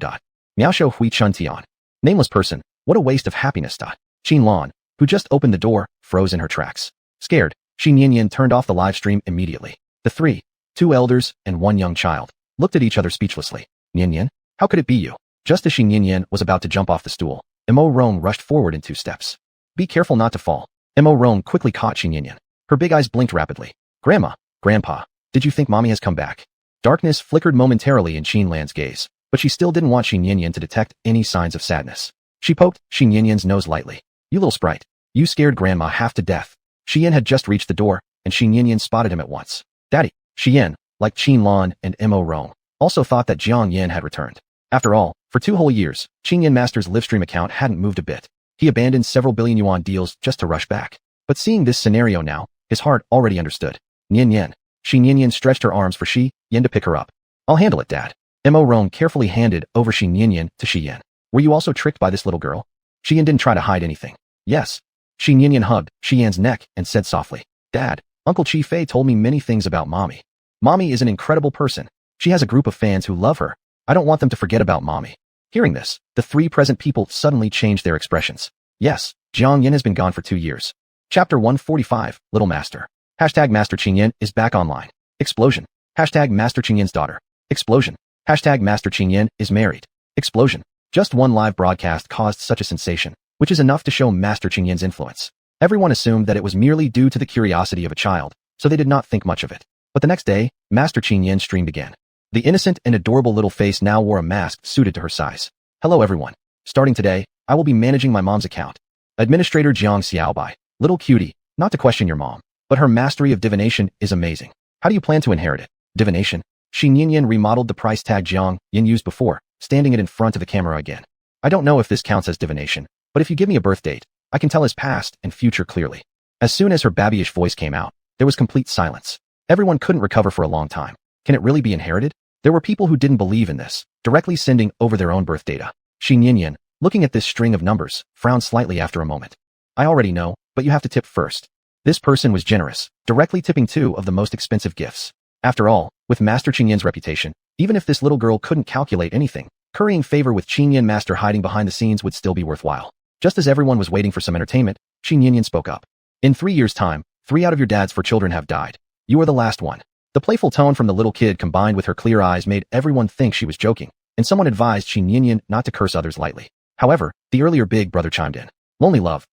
Miaosho Hui Chuntian. Nameless person, what a waste of happiness. Qin Lan, who just opened the door, froze in her tracks. Scared, Xin Yanyan turned off the live stream immediately. The two elders and one young child, looked at each other speechlessly. Yanyan, how could it be you? Just as Xin Yanyan was about to jump off the stool, Mo Rong rushed forward in 2 steps. Be careful not to fall. Mo Rong quickly caught Xin Yanyan. Her big eyes blinked rapidly. Grandma, Grandpa, did you think mommy has come back? Darkness flickered momentarily in Xin Lan's gaze, but she still didn't want Xin Yanyan to detect any signs of sadness. She poked Xin Yanyan's nose lightly. You little sprite. You scared Grandma half to death. Xian had just reached the door, and Xin Yanyan spotted him at once. Daddy. Xian, like Qin Lan and Mo Rong, also thought that Jiang Yan had returned. After all, for 2 whole years, Qingyan Master's livestream account hadn't moved a bit. He abandoned several billion yuan deals just to rush back. But seeing this scenario now, his heart already understood. Nian Yan. Xin Yanyan stretched her arms for Shi Yan to pick her up. I'll handle it, Dad. Mo Rong carefully handed over Xin Yanyan to Shi Yan. Were you also tricked by this little girl? Shi Yan didn't try to hide anything. Yes. Xin Yanyan hugged Shi Yan's neck and said softly, Dad, Uncle Chi Fei told me many things about Mommy. Mommy is an incredible person. She has a group of fans who love her. I don't want them to forget about mommy. Hearing this, the three present people suddenly changed their expressions. Yes, Jiang Yin has been gone for 2 years. Chapter 145, Little Master. Hashtag Master Qing Yin is back online. Explosion. Hashtag Master Qing Yin's daughter. Explosion. Hashtag Master Qing Yin is married. Explosion. Just one live broadcast caused such a sensation, which is enough to show Master Qing Yin's influence. Everyone assumed that it was merely due to the curiosity of a child, so they did not think much of it. But the next day, Master Qing Yin streamed again. The innocent and adorable little face now wore a mask suited to her size. Hello everyone. Starting today, I will be managing my mom's account. Administrator Jiang Xiaobai. Little cutie, not to question your mom, but her mastery of divination is amazing. How do you plan to inherit it? Divination? Xin Yinyan remodeled the price tag Jiang Yin used before, standing it in front of the camera again. I don't know if this counts as divination, but if you give me a birth date, I can tell his past and future clearly. As soon as her babyish voice came out, there was complete silence. Everyone couldn't recover for a long time. Can it really be inherited? There were people who didn't believe in this, directly sending over their own birth data. Xin Yinyan, looking at this string of numbers, frowned slightly after a moment. I already know, but you have to tip first. This person was generous, directly tipping 2 of the most expensive gifts. After all, with Master Qing Yin's reputation, even if this little girl couldn't calculate anything, currying favor with Qing Yin Master hiding behind the scenes would still be worthwhile. Just as everyone was waiting for some entertainment, Qing Yinyan spoke up. In 3 years' time, 3 out of your dads for children have died. You are the last one. The playful tone from the little kid combined with her clear eyes made everyone think she was joking, and someone advised Qing Yinyan not to curse others lightly. However, the earlier big brother chimed in. Lonely love.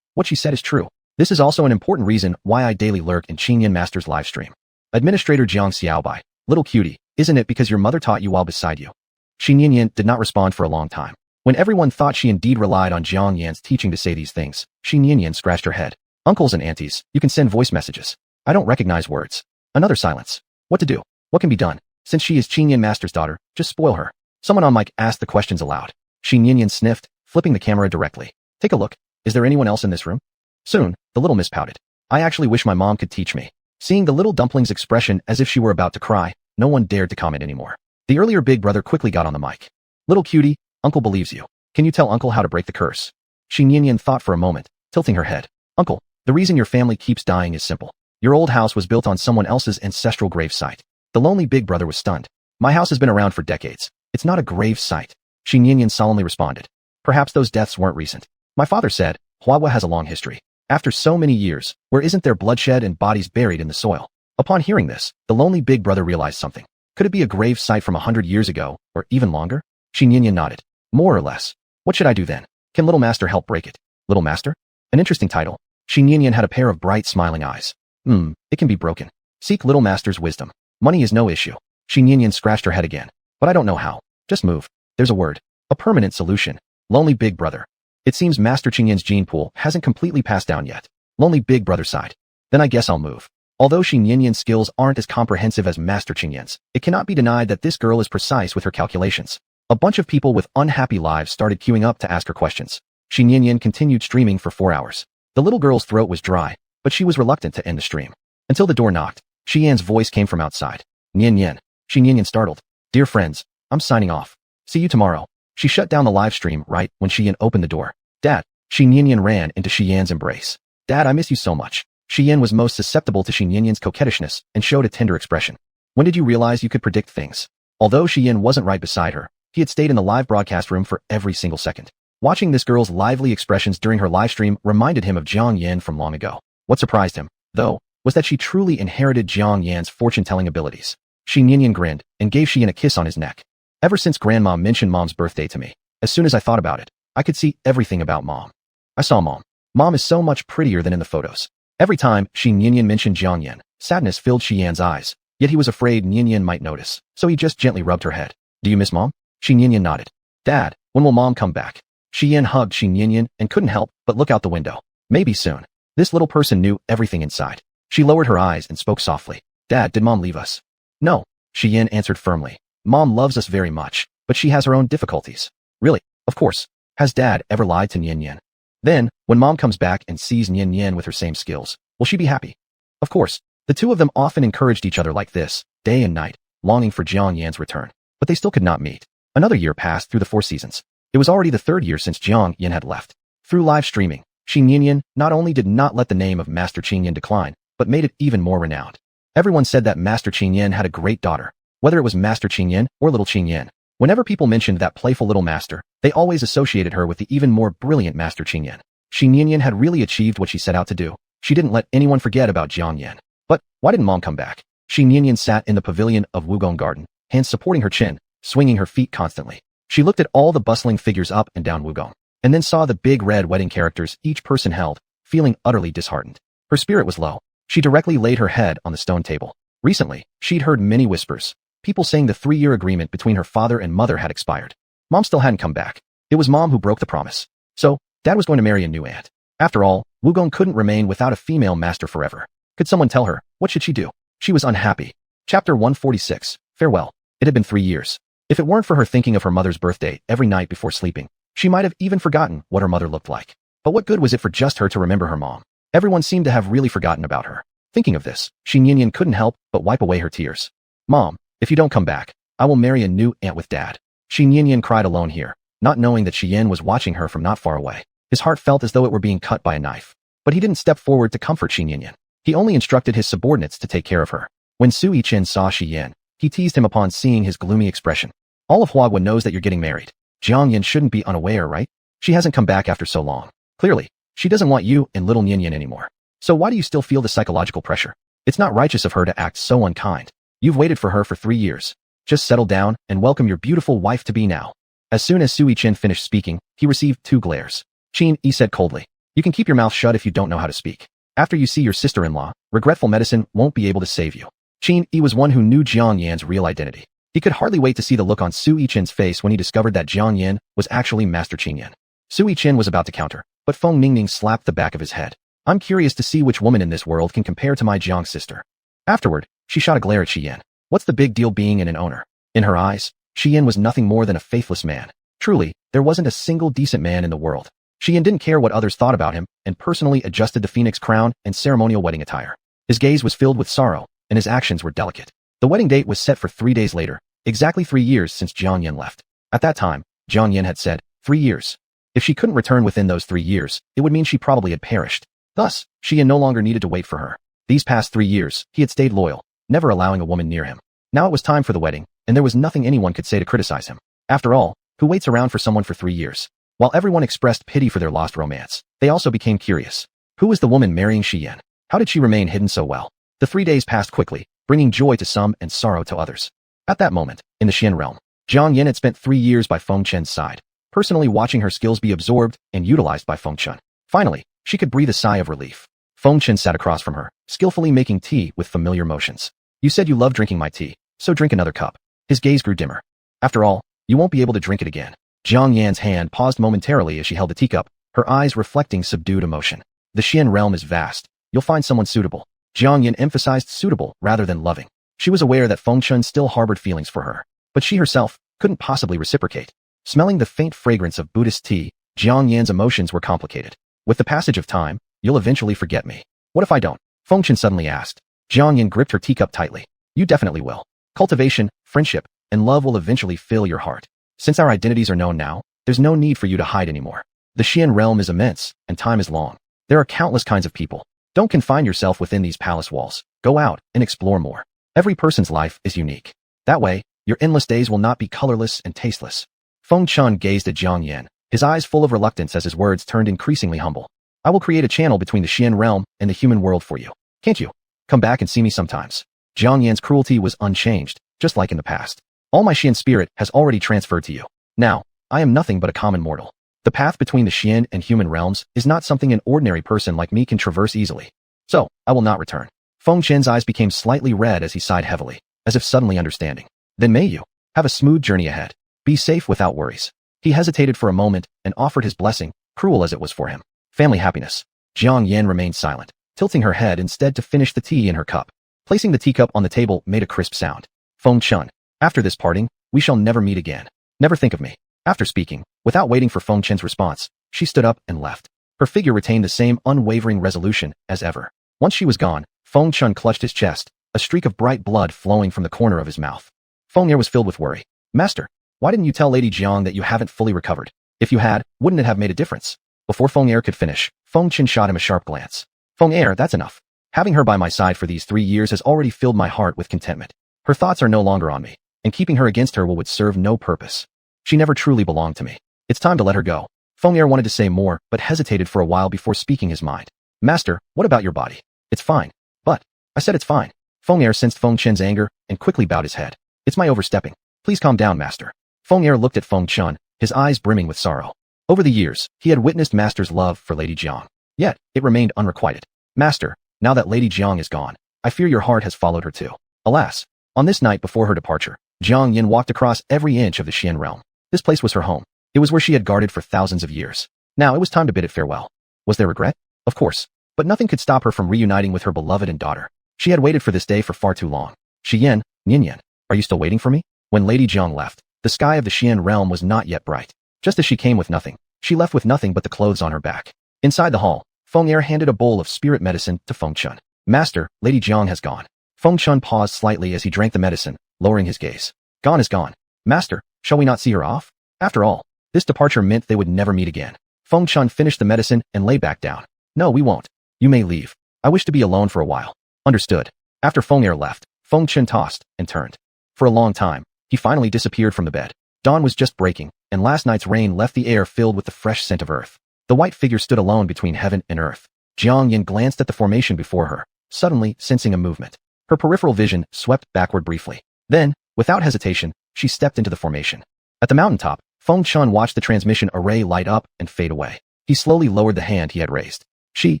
What she said is true. This is also an important reason why I daily lurk in Qing Yin Master's live stream. Administrator Jiang Xiaobai. Little cutie, isn't it because your mother taught you while beside you? Xin Yinyan did not respond for a long time. When everyone thought she indeed relied on Jiang Yan's teaching to say these things, Xin Yinyan scratched her head. Uncles and aunties, you can send voice messages. I don't recognize words. Another silence. What to do? What can be done? Since she is Qing Yin Master's daughter, just spoil her. Someone on mic asked the questions aloud. Xin Yinyan sniffed, flipping the camera directly. Take a look. Is there anyone else in this room? Soon, the little miss pouted. I actually wish my mom could teach me. Seeing the little dumpling's expression as if she were about to cry, no one dared to comment anymore. The earlier big brother quickly got on the mic. Little cutie, Uncle believes you. Can you tell Uncle how to break the curse? Xin Yinyan thought for a moment, tilting her head. Uncle, the reason your family keeps dying is simple. Your old house was built on someone else's ancestral grave site. The lonely big brother was stunned. My house has been around for decades. It's not a grave site. Xin Yinyan solemnly responded. Perhaps those deaths weren't recent. My father said, Huahua has a long history. After so many years, where isn't there bloodshed and bodies buried in the soil? Upon hearing this, the lonely big brother realized something. Could it be a grave site from 100 years ago, or even longer? Xin Yinyan nodded. More or less. What should I do then? Can Little Master help break it? Little Master? An interesting title. Xin Yinyan had a pair of bright smiling eyes. It can be broken. Seek Little Master's wisdom. Money is no issue. Xin Yinyan scratched her head again. But I don't know how. Just move. There's a word. A permanent solution. Lonely big brother. It seems Master Qing Yin's gene pool hasn't completely passed down yet. Lonely big brother sighed. Then I guess I'll move. Although Xin Yinyan's skills aren't as comprehensive as Master Qing Yin's, it cannot be denied that this girl is precise with her calculations. A bunch of people with unhappy lives started queuing up to ask her questions. Xin Yinyan continued streaming for 4 hours. The little girl's throat was dry, but she was reluctant to end the stream. Until the door knocked. Shi Yan's voice came from outside. Nian Yan. Xin Yinyan startled. Dear friends, I'm signing off. See you tomorrow. She shut down the live stream right when Shi Yan opened the door. Dad. Xin Yinyan ran into Shi Yan's embrace. Dad, I miss you so much. Shi Yan was most susceptible to Xin Yinyan's coquettishness and showed a tender expression. When did you realize you could predict things? Although Shi Yan wasn't right beside her, he had stayed in the live broadcast room for every single second. Watching this girl's lively expressions during her live stream reminded him of Jiang Yan from long ago. What surprised him, though, was that she truly inherited Jiang Yan's fortune-telling abilities. Xin Yinyan grinned and gave Shi Yan a kiss on his neck. Ever since Grandma mentioned Mom's birthday to me, as soon as I thought about it, I could see everything about Mom. I saw Mom. Mom is so much prettier than in the photos. Every time Xin Yinyan mentioned Jiang Yan, sadness filled Shi Yan's eyes, yet he was afraid Nian Yan might notice, so he just gently rubbed her head. Do you miss Mom? Xin Yinyan nodded. Dad, when will Mom come back? Shi Yan hugged Xin Yinyan and couldn't help but look out the window. Maybe soon. This little person knew everything inside. She lowered her eyes and spoke softly. Dad, did Mom leave us? No, Shi Yan answered firmly. Mom loves us very much, but she has her own difficulties. Really? Of course. Has Dad ever lied to Nian Yan? Then, when Mom comes back and sees Nian Yan with her same skills, will she be happy? Of course. The two of them often encouraged each other like this, day and night, longing for Jiang Yan's return. But they still could not meet. Another year passed through the 4 seasons. It was already the 3rd year since Jiang Yan had left. Through live streaming, Xin Yinyan not only did not let the name of Master Qing Yin decline, but made it even more renowned. Everyone said that Master Qing Yin had a great daughter, Whether it was Master Qingyan or little Qingyan, whenever people mentioned that playful little master, they always associated her with the even more brilliant Master Qingyan. Qingyan had really achieved what she set out to do. She didn't let anyone forget about Jiang Yan. But why didn't Mom come back? Qingyan sat in the pavilion of Wugong Garden, hands supporting her chin, swinging her feet constantly. She looked at all the bustling figures up and down Wugong, and then saw the big red wedding characters each person held, feeling utterly disheartened. Her spirit was low. She directly laid her head on the stone table. Recently, she'd heard many whispers, people saying the 3-year agreement between her father and mother had expired. Mom still hadn't come back. It was Mom who broke the promise. So, Dad was going to marry a new aunt. After all, Wugong couldn't remain without a female master forever. Could someone tell her? What should she do? She was unhappy. Chapter 146. Farewell. It had been 3 years. If it weren't for her thinking of her mother's birthday every night before sleeping, she might have even forgotten what her mother looked like. But what good was it for just her to remember her mom? Everyone seemed to have really forgotten about her. Thinking of this, Qingyan couldn't help but wipe away her tears. Mom, if you don't come back, I will marry a new aunt with Dad. Qingyan cried alone here, not knowing that Xian was watching her from not far away. His heart felt as though it were being cut by a knife. But he didn't step forward to comfort Qingyan. He only instructed his subordinates to take care of her. When Su Yichen saw Xian, he teased him upon seeing his gloomy expression. All of Huagua knows that you're getting married. Jiang Yan shouldn't be unaware, right? She hasn't come back after so long. Clearly, she doesn't want you and little Nian anymore. So why do you still feel the psychological pressure? It's not righteous of her to act so unkind. You've waited for her for 3 years. Just settle down and welcome your beautiful wife-to-be now. As soon as Su Yichen finished speaking, he received 2 glares. Qin Yi said coldly, you can keep your mouth shut if you don't know how to speak. After you see your sister-in-law, regretful medicine won't be able to save you. Qin Yi was one who knew Jiang Yan's real identity. He could hardly wait to see the look on Su Yichen's face when he discovered that Jiang Yan was actually Master Qingyan. Su Yichen was about to counter, but Feng Ningning slapped the back of his head. I'm curious to see which woman in this world can compare to my Jiang sister. Afterward, she shot a glare at Xian. What's the big deal being an owner? In her eyes, Xian was nothing more than a faithless man. Truly, there wasn't a single decent man in the world. Xian didn't care what others thought about him and personally adjusted the phoenix crown and ceremonial wedding attire. His gaze was filled with sorrow, and his actions were delicate. The wedding date was set for 3 days later, exactly 3 years since Jiang Yan left. At that time, Jiang Yan had said, 3 years. If she couldn't return within those 3 years, it would mean she probably had perished. Thus, Xian no longer needed to wait for her. These past 3 years, he had stayed loyal, never allowing a woman near him. Now it was time for the wedding, and there was nothing anyone could say to criticize him. After all, who waits around for someone for 3 years? While everyone expressed pity for their lost romance, they also became curious. Who was the woman marrying Xian? How did she remain hidden so well? The 3 days passed quickly, bringing joy to some and sorrow to others. At that moment, in the Xian realm, Jiang Yan had spent 3 years by Feng Chen's side, personally watching her skills be absorbed and utilized by Feng Chen. Finally, she could breathe a sigh of relief. Feng Chen sat across from her, skillfully making tea with familiar motions. You said you love drinking my tea, so drink another cup. His gaze grew dimmer. After all, you won't be able to drink it again. Jiang Yan's hand paused momentarily as she held the teacup, her eyes reflecting subdued emotion. The Xian realm is vast. You'll find someone suitable. Jiang Yan emphasized suitable rather than loving. She was aware that Feng Chen still harbored feelings for her, but she herself couldn't possibly reciprocate. Smelling the faint fragrance of Buddhist tea, Jiang Yan's emotions were complicated. With the passage of time, you'll eventually forget me. What if I don't? Feng Chen suddenly asked. Jiang Yan gripped her teacup tightly. You definitely will. Cultivation, friendship, and love will eventually fill your heart. Since our identities are known now, there's no need for you to hide anymore. The Xian realm is immense, and time is long. There are countless kinds of people. Don't confine yourself within these palace walls. Go out and explore more. Every person's life is unique. That way, your endless days will not be colorless and tasteless. Feng Chen gazed at Jiang Yan, his eyes full of reluctance as his words turned increasingly humble. I will create a channel between the Xian realm and the human world for you. Can't you? Come back and see me sometimes. Jiang Yan's cruelty was unchanged, just like in the past. All my Xian spirit has already transferred to you. Now, I am nothing but a common mortal. The path between the Xian and human realms is not something an ordinary person like me can traverse easily. So, I will not return. Feng Chen's eyes became slightly red as he sighed heavily, as if suddenly understanding. Then may you have a smooth journey ahead. Be safe without worries. He hesitated for a moment and offered his blessing, cruel as it was for him. Family happiness. Jiang Yan remained silent, tilting her head instead to finish the tea in her cup. Placing the teacup on the table made a crisp sound. Feng Chen, after this parting, we shall never meet again. Never think of me. After speaking, without waiting for Feng Chen's response, she stood up and left. Her figure retained the same unwavering resolution as ever. Once she was gone, Feng Chen clutched his chest, a streak of bright blood flowing from the corner of his mouth. Feng Ye was filled with worry. Master, why didn't you tell Lady Jiang that you haven't fully recovered? If you had, wouldn't it have made a difference? Before Feng Ye could finish, Feng Chen shot him a sharp glance. Feng Ye, that's enough. Having her by my side for these 3 years has already filled my heart with contentment. Her thoughts are no longer on me, and keeping her against her would serve no purpose. She never truly belonged to me. It's time to let her go. Feng Er wanted to say more, but hesitated for a while before speaking his mind. Master, what about your body? It's fine. But, I said it's fine. Feng Er sensed Feng Chen's anger, and quickly bowed his head. It's my overstepping. Please calm down, Master. Feng Er looked at Feng Chen, his eyes brimming with sorrow. Over the years, he had witnessed Master's love for Lady Jiang. Yet, it remained unrequited. Master, now that Lady Jiang is gone, I fear your heart has followed her too. Alas, on this night before her departure, Jiang Yin walked across every inch of the Xian realm. This place was her home. It was where she had guarded for thousands of years. Now it was time to bid it farewell. Was there regret? Of course. But nothing could stop her from reuniting with her beloved and daughter. She had waited for this day for far too long. Xian, Ninian, are you still waiting for me? When Lady Jiang left, the sky of the Xian realm was not yet bright. Just as she came with nothing, she left with nothing but the clothes on her back. Inside the hall, Feng Er handed a bowl of spirit medicine to Feng Chen. Master, Lady Jiang has gone. Feng Chen paused slightly as he drank the medicine, lowering his gaze. Gone is gone. Master, shall we not see her off? After all, this departure meant they would never meet again. Feng Chen finished the medicine and lay back down. No, we won't. You may leave. I wish to be alone for a while. Understood. After Feng Er left, Feng Chen tossed and turned. For a long time, he finally disappeared from the bed. Dawn was just breaking, and last night's rain left the air filled with the fresh scent of earth. The white figure stood alone between heaven and earth. Jiang Yin glanced at the formation before her, suddenly sensing a movement. Her peripheral vision swept backward briefly. Then, without hesitation, she stepped into the formation. At the mountaintop, Feng Chen watched the transmission array light up and fade away. He slowly lowered the hand he had raised. She,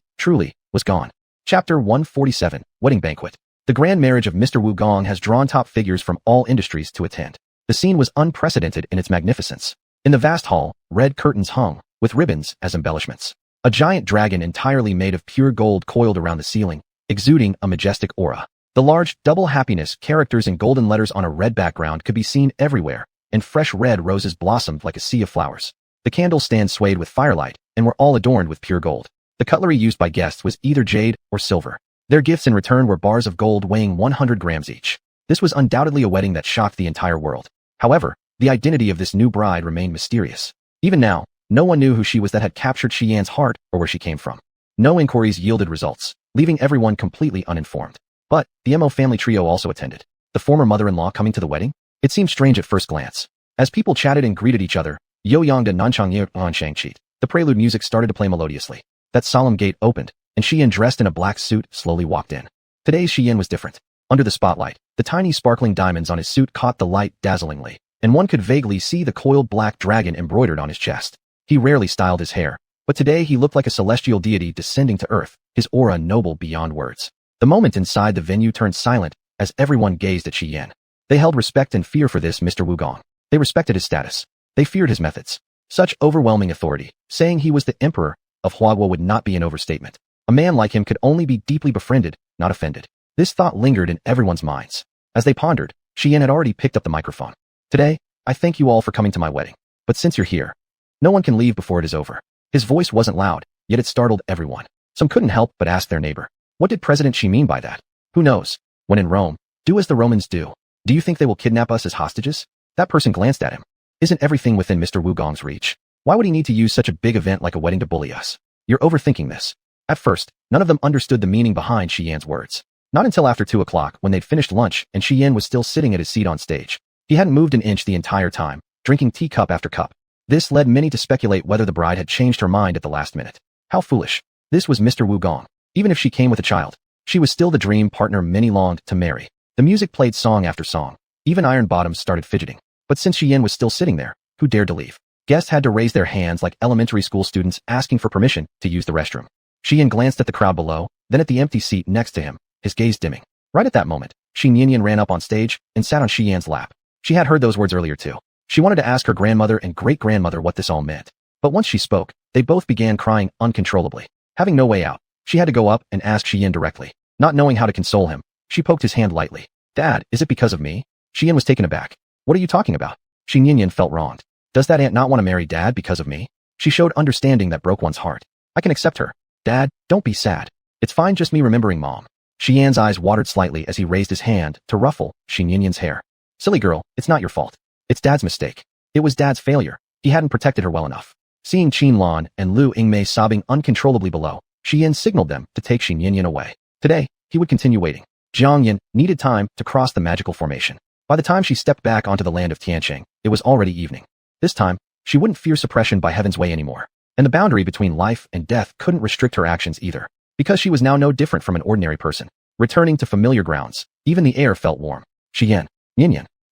truly, was gone. Chapter 147, Wedding Banquet. The grand marriage of Mr. Wu Gong has drawn top figures from all industries to attend. The scene was unprecedented in its magnificence. In the vast hall, red curtains hung, with ribbons as embellishments. A giant dragon entirely made of pure gold coiled around the ceiling, exuding a majestic aura. The large, double happiness characters in golden letters on a red background could be seen everywhere, and fresh red roses blossomed like a sea of flowers. The candle stands swayed with firelight, and were all adorned with pure gold. The cutlery used by guests was either jade or silver. Their gifts in return were bars of gold weighing 100 grams each. This was undoubtedly a wedding that shocked the entire world. However, the identity of this new bride remained mysterious. Even now, no one knew who she was that had captured Xian's heart or where she came from. No inquiries yielded results, leaving everyone completely uninformed. But, the Mo family trio also attended. The former mother-in-law coming to the wedding? It seemed strange at first glance. As people chatted and greeted each other, Yo Yang de Nanchang Ye on Shangqi, the prelude music started to play melodiously. That solemn gate opened, and Xian dressed in a black suit slowly walked in. Today's Xian was different. Under the spotlight, the tiny sparkling diamonds on his suit caught the light dazzlingly, and one could vaguely see the coiled black dragon embroidered on his chest. He rarely styled his hair, but today he looked like a celestial deity descending to earth, his aura noble beyond words. The moment inside the venue turned silent as everyone gazed at Xian. They held respect and fear for this Mr. Wugong. They respected his status. They feared his methods. Such overwhelming authority, saying he was the emperor of Huaguo would not be an overstatement. A man like him could only be deeply befriended, not offended. This thought lingered in everyone's minds. As they pondered, Xian had already picked up the microphone. Today, I thank you all for coming to my wedding. But since you're here, no one can leave before it is over. His voice wasn't loud, yet it startled everyone. Some couldn't help but ask their neighbor, what did President Xi mean by that? Who knows? When in Rome, do as the Romans do. Do you think they will kidnap us as hostages? That person glanced at him. Isn't everything within Mr. Wugong's reach? Why would he need to use such a big event like a wedding to bully us? You're overthinking this. At first, none of them understood the meaning behind Xian's words. Not until after 2 o'clock when they'd finished lunch and Xian was still sitting at his seat on stage. He hadn't moved an inch the entire time, drinking teacup after cup. This led many to speculate whether the bride had changed her mind at the last minute. How foolish. This was Mr. Wugong. Even if she came with a child, she was still the dream partner many longed to marry. The music played song after song. Even Iron Bottoms started fidgeting. But since Xian was still sitting there, who dared to leave? Guests had to raise their hands like elementary school students asking for permission to use the restroom. Xian glanced at the crowd below, then at the empty seat next to him, his gaze dimming. Right at that moment, Xi Nianyan ran up on stage and sat on Xian's lap. She had heard those words earlier too. She wanted to ask her grandmother and great-grandmother what this all meant. But once she spoke, they both began crying uncontrollably. Having no way out, she had to go up and ask Xian directly. Not knowing how to console him, she poked his hand lightly. Dad, is it because of me? Xian was taken aback. What are you talking about? Xi Nianyan felt wronged. Does that aunt not want to marry Dad because of me? She showed understanding that broke one's heart. I can accept her. Dad, don't be sad. It's fine just me remembering Mom. Xian's eyes watered slightly as he raised his hand to ruffle Xi Nianyan's hair. Silly girl, it's not your fault. It's Dad's mistake. It was Dad's failure. He hadn't protected her well enough. Seeing Qin Lan and Lu Yingmei sobbing uncontrollably below, Xian signaled them to take Xi Nianyan away. Today, he would continue waiting. Jiang Yin needed time to cross the magical formation. By the time she stepped back onto the land of Tianqing, it was already evening. This time, she wouldn't fear suppression by heaven's way anymore. And the boundary between life and death couldn't restrict her actions either, because she was now no different from an ordinary person. Returning to familiar grounds, even the air felt warm. Yin,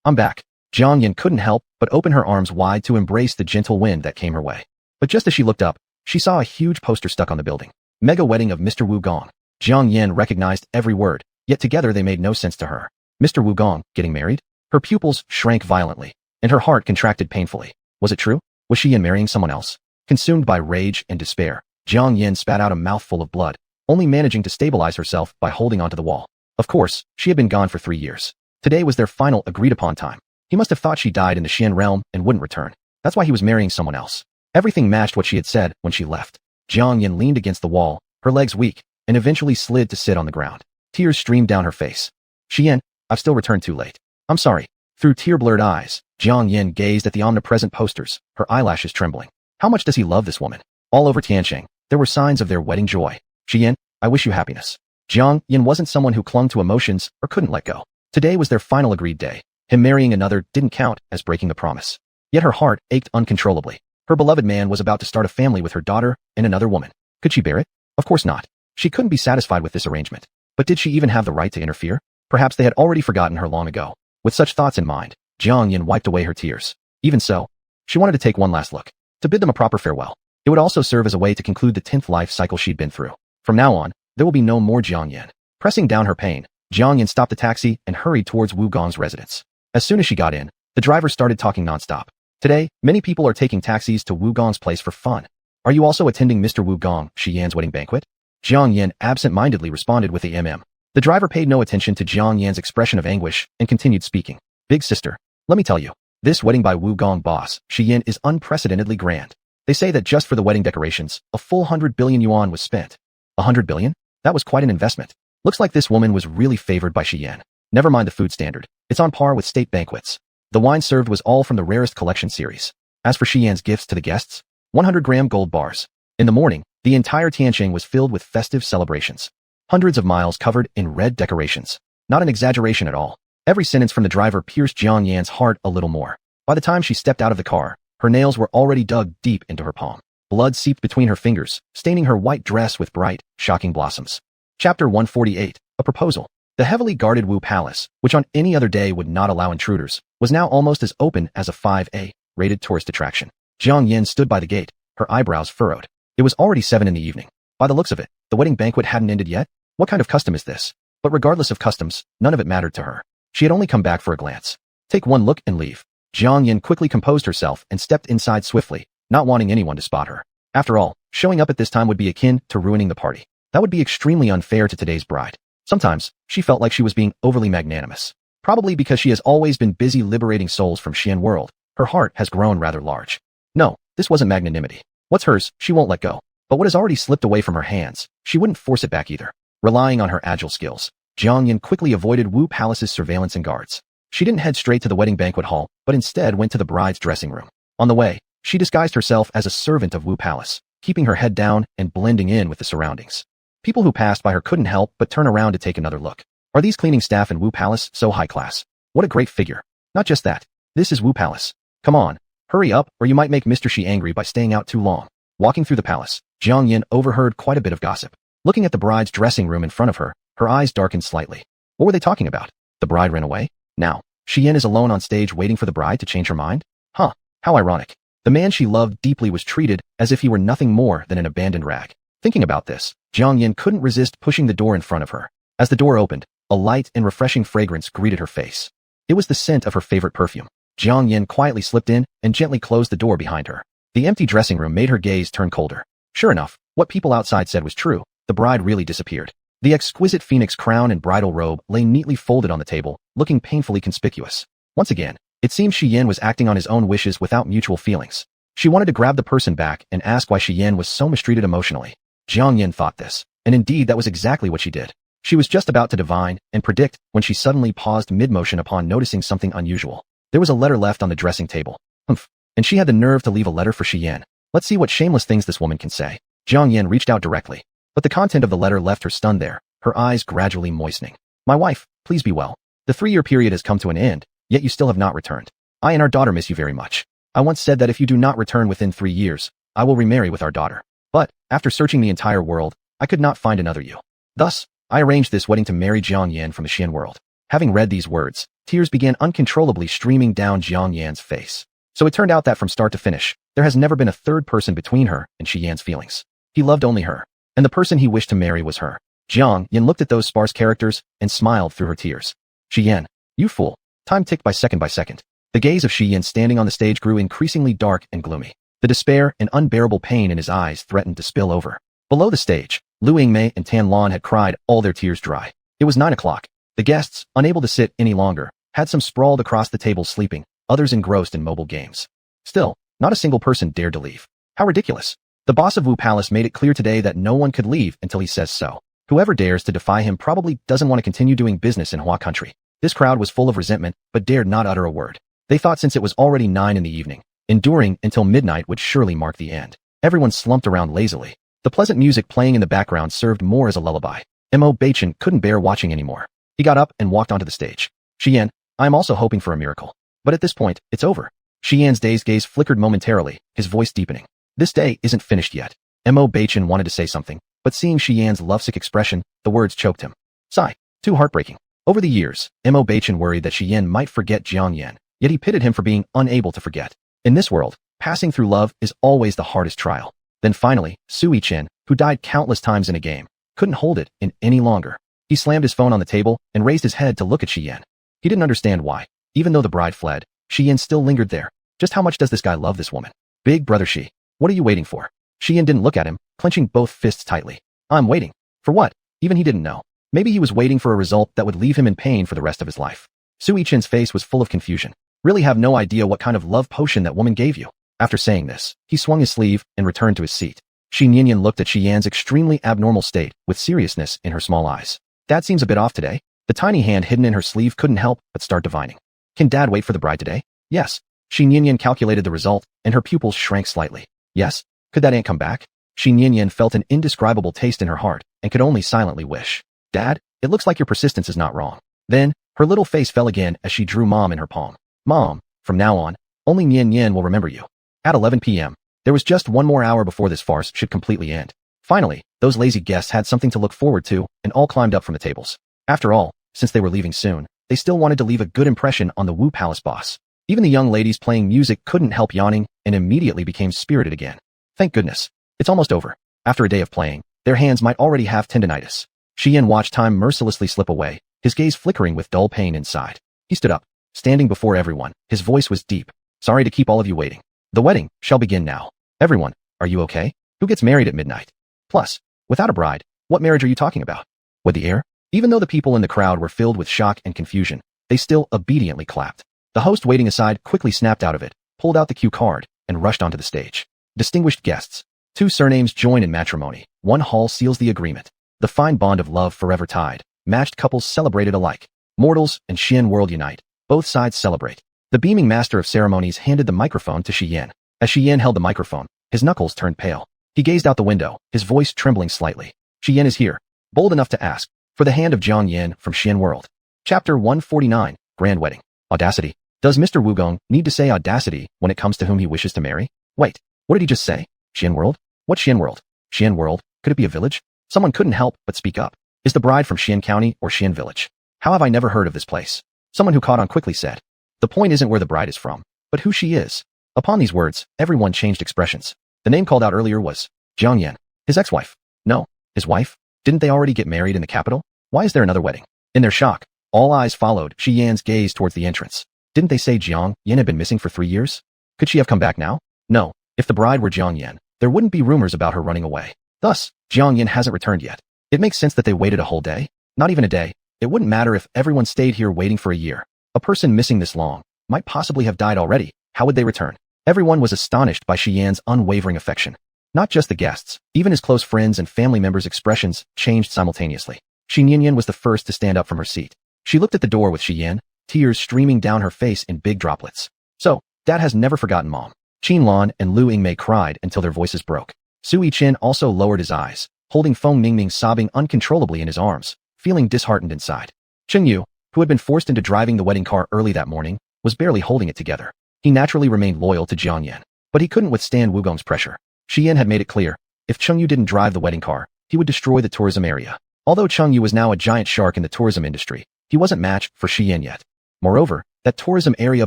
I'm back. Jiang Yin couldn't help but open her arms wide to embrace the gentle wind that came her way. But just as she looked up, she saw a huge poster stuck on the building. Mega wedding of Mr. Wu Gong. Jiang Yin recognized every word, yet together they made no sense to her. Mr. Wu Gong getting married? Her pupils shrank violently, and her heart contracted painfully. Was it true? Was Yin marrying someone else? Consumed by rage and despair, Jiang Yin spat out a mouthful of blood, only managing to stabilize herself by holding onto the wall. Of course, she had been gone for 3 years. Today was their final agreed-upon time. He must have thought she died in the Xian realm and wouldn't return. That's why he was marrying someone else. Everything matched what she had said when she left. Jiang Yin leaned against the wall, her legs weak, and eventually slid to sit on the ground. Tears streamed down her face. Yin, I've still returned too late. I'm sorry. Through tear-blurred eyes, Jiang Yin gazed at the omnipresent posters, her eyelashes trembling. How much does he love this woman? All over Tianqing, there were signs of their wedding joy. Yin, I wish you happiness. Jiang Yin wasn't someone who clung to emotions or couldn't let go. Today was their final agreed day. Him marrying another didn't count as breaking the promise. Yet her heart ached uncontrollably. Her beloved man was about to start a family with her daughter and another woman. Could she bear it? Of course not. She couldn't be satisfied with this arrangement. But did she even have the right to interfere? Perhaps they had already forgotten her long ago. With such thoughts in mind, Jiang Yin wiped away her tears. Even so, she wanted to take one last look, to bid them a proper farewell. It would also serve as a way to conclude the 10th life cycle she'd been through. From now on, there will be no more Jiang Yin. Pressing down her pain, Jiang Yin stopped the taxi and hurried towards Wu Gong's residence. As soon as she got in, the driver started talking nonstop. Today, many people are taking taxis to Wu Gong's place for fun. Are you also attending Mr. Wu Gong, Shi Yan's wedding banquet? Jiang Yin absent-mindedly responded with a mm. The driver paid no attention to Jiang Yan's expression of anguish and continued speaking. Big sister, let me tell you, this wedding by Wu Gong boss, Shi Yin, is unprecedentedly grand. They say that just for the wedding decorations, a full 100 billion yuan was spent. 100 billion? That was quite an investment. Looks like this woman was really favored by Shi Yan. Never mind the food standard. It's on par with state banquets. The wine served was all from the rarest collection series. As for Shi Yan's gifts to the guests, 100-gram gold bars. In the morning, the entire Tianqing was filled with festive celebrations. Hundreds of miles covered in red decorations. Not an exaggeration at all. Every sentence from the driver pierced Jiang Yan's heart a little more. By the time she stepped out of the car, her nails were already dug deep into her palm. Blood seeped between her fingers, staining her white dress with bright, shocking blossoms. Chapter 148, A Proposal. The heavily guarded Wu Palace, which on any other day would not allow intruders, was now almost as open as a 5A-rated tourist attraction. Jiang Yin stood by the gate, her eyebrows furrowed. It was already 7 in the evening. By the looks of it, the wedding banquet hadn't ended yet. What kind of custom is this? But regardless of customs, none of it mattered to her. She had only come back for a glance. Take one look and leave. Jiang Yin quickly composed herself and stepped inside swiftly, not wanting anyone to spot her. After all, showing up at this time would be akin to ruining the party. That would be extremely unfair to today's bride. Sometimes, she felt like she was being overly magnanimous. Probably because she has always been busy liberating souls from Xian world, her heart has grown rather large. No, this wasn't magnanimity. What's hers, she won't let go. But what has already slipped away from her hands, she wouldn't force it back either. Relying on her agile skills, Jiang Yin quickly avoided Wu Palace's surveillance and guards. She didn't head straight to the wedding banquet hall, but instead went to the bride's dressing room. On the way, she disguised herself as a servant of Wu Palace, keeping her head down and blending in with the surroundings. People who passed by her couldn't help but turn around to take another look. Are these cleaning staff in Wu Palace so high class? What a great figure. Not just that. This is Wu Palace. Come on, hurry up or you might make Mr. Shi angry by staying out too long. Walking through the palace, Jiang Yin overheard quite a bit of gossip. Looking at the bride's dressing room in front of her, her eyes darkened slightly. What were they talking about? The bride ran away? Now, Shi Yin is alone on stage waiting for the bride to change her mind? Huh, how ironic. The man she loved deeply was treated as if he were nothing more than an abandoned rag. Thinking about this, Jiang Yin couldn't resist pushing the door in front of her. As the door opened, a light and refreshing fragrance greeted her face. It was the scent of her favorite perfume. Jiang Yin quietly slipped in and gently closed the door behind her. The empty dressing room made her gaze turn colder. Sure enough, what people outside said was true. The bride really disappeared. The exquisite phoenix crown and bridal robe lay neatly folded on the table, looking painfully conspicuous. Once again, it seemed Shi Yan was acting on his own wishes without mutual feelings. She wanted to grab the person back and ask why Shi Yan was so mistreated emotionally. Jiang Yin thought this, and indeed that was exactly what she did. She was just about to divine and predict when she suddenly paused mid-motion upon noticing something unusual. There was a letter left on the dressing table. Humph. And she had the nerve to leave a letter for Shi Yan. Let's see what shameless things this woman can say. Jiang Yin reached out directly, but the content of the letter left her stunned there, her eyes gradually moistening. My wife, please be well. The 3-year period has come to an end, yet you still have not returned. I and our daughter miss you very much. I once said that if you do not return within 3 years, I will remarry with our daughter. But, after searching the entire world, I could not find another you. Thus, I arranged this wedding to marry Jiang Yan from the Xian world. Having read these words, tears began uncontrollably streaming down Jiang Yan's face. So it turned out that from start to finish, there has never been a third person between her and Shi Yan's feelings. He loved only her, and the person he wished to marry was her. Jiang Yan looked at those sparse characters and smiled through her tears. Shi Yan, you fool. Time ticked by second by second. The gaze of Shi Yan standing on the stage grew increasingly dark and gloomy. The despair and unbearable pain in his eyes threatened to spill over. Below the stage, Lu Yingmei and Tan Lan had cried all their tears dry. It was 9 o'clock. The guests, unable to sit any longer, had some sprawled across the table sleeping, others engrossed in mobile games. Still, not a single person dared to leave. How ridiculous. The boss of Wu Palace made it clear today that no one could leave until he says so. Whoever dares to defy him probably doesn't want to continue doing business in Hua country. This crowd was full of resentment, but dared not utter a word. They thought since it was already 9 in the evening, enduring until midnight would surely mark the end. Everyone slumped around lazily. The pleasant music playing in the background served more as a lullaby. Mo Baichen couldn't bear watching anymore. He got up and walked onto the stage. Shi Yan, I am also hoping for a miracle. But at this point, it's over. Shi Yan's dazed gaze flickered momentarily, his voice deepening. This day isn't finished yet. Mo Baichen wanted to say something, but seeing Shi Yan's lovesick expression, the words choked him. Sigh. Too heartbreaking. Over the years, Mo Baichen worried that Shi Yan might forget Jiang Yan, yet he pitted him for being unable to forget. In this world, passing through love is always the hardest trial. Then finally, Sui Chen, who died countless times in a game, couldn't hold it in any longer. He slammed his phone on the table and raised his head to look at Shi Yan. He didn't understand why. Even though the bride fled, Shi Yan still lingered there. Just how much does this guy love this woman? Big brother Shi, what are you waiting for? Shi Yan didn't look at him, clenching both fists tightly. I'm waiting. For what? Even he didn't know. Maybe he was waiting for a result that would leave him in pain for the rest of his life. Sui Chen's face was full of confusion. Really have no idea what kind of love potion that woman gave you. After saying this, he swung his sleeve and returned to his seat. Shi Ninian looked at Shi Yan's extremely abnormal state with seriousness in her small eyes. Dad seems a bit off today. The tiny hand hidden in her sleeve couldn't help but start divining. Can Dad wait for the bride today? Yes. Shi Ninian calculated the result, and her pupils shrank slightly. Yes. Could that aunt come back? Shi Ninian felt an indescribable taste in her heart and could only silently wish. Dad, it looks like your persistence is not wrong. Then, her little face fell again as she drew Mom in her palm. Mom, from now on, only Nian Nian will remember you. At 11 p.m., there was just one more hour before this farce should completely end. Finally, those lazy guests had something to look forward to and all climbed up from the tables. After all, since they were leaving soon, they still wanted to leave a good impression on the Wu Palace boss. Even the young ladies playing music couldn't help yawning and immediately became spirited again. Thank goodness. It's almost over. After a day of playing, their hands might already have tendinitis. Shi Yan watched time mercilessly slip away, his gaze flickering with dull pain inside. He stood up, standing before everyone. His voice was deep. Sorry to keep all of you waiting. The wedding shall begin now. Everyone, are you okay? Who gets married at midnight? Plus, without a bride, what marriage are you talking about? With the heir? Even though the people in the crowd were filled with shock and confusion, they still obediently clapped. The host waiting aside quickly snapped out of it, pulled out the cue card, and rushed onto the stage. Distinguished guests. 2 surnames join in matrimony. 1 hall seals the agreement. The fine bond of love forever tied. Matched couples celebrated alike. Mortals and Xian world unite. Both sides celebrate. The beaming master of ceremonies handed the microphone to Shi Yan. As Shi Yan held the microphone, his knuckles turned pale. He gazed out the window, his voice trembling slightly. Shi Yan is here, bold enough to ask, for the hand of Jiang Yan from Xian world. Chapter 149, Grand Wedding. Audacity. Does Mr. Wugong need to say audacity when it comes to whom he wishes to marry? Wait, what did he just say? Xian world? What Xian world? Xian world? Could it be a village? Someone couldn't help but speak up. Is the bride from Xian County or Xian Village? How have I never heard of this place? Someone who caught on quickly said. The point isn't where the bride is from, but who she is. Upon these words, everyone changed expressions. The name called out earlier was Jiang Yan. His ex-wife. No, his wife? Didn't they already get married in the capital? Why is there another wedding? In their shock, all eyes followed Shi Yan's gaze towards the entrance. Didn't they say Jiang Yan had been missing for 3 years? Could she have come back now? No, if the bride were Jiang Yan, there wouldn't be rumors about her running away. Thus, Jiang Yan hasn't returned yet. It makes sense that they waited a whole day. Not even a day. It wouldn't matter if everyone stayed here waiting for a year. A person missing this long might possibly have died already. How would they return? Everyone was astonished by Shi Yan's unwavering affection. Not just the guests, even his close friends and family members' expressions changed simultaneously. Shi Ninian was the first to stand up from her seat. She looked at the door with Shi Yan, tears streaming down her face in big droplets. So, Dad has never forgotten Mom. Qin Lan and Lu Yingmei cried until their voices broke. Sui Chen also lowered his eyes, holding Feng Mingming sobbing uncontrollably in his arms, feeling disheartened inside. Cheng Yu, who had been forced into driving the wedding car early that morning, was barely holding it together. He naturally remained loyal to Jiang Yan, but he couldn't withstand Wugong's pressure. Shi Yan had made it clear, if Cheng Yu didn't drive the wedding car, he would destroy the tourism area. Although Cheng Yu was now a giant shark in the tourism industry, he wasn't matched for Shi Yan yet. Moreover, that tourism area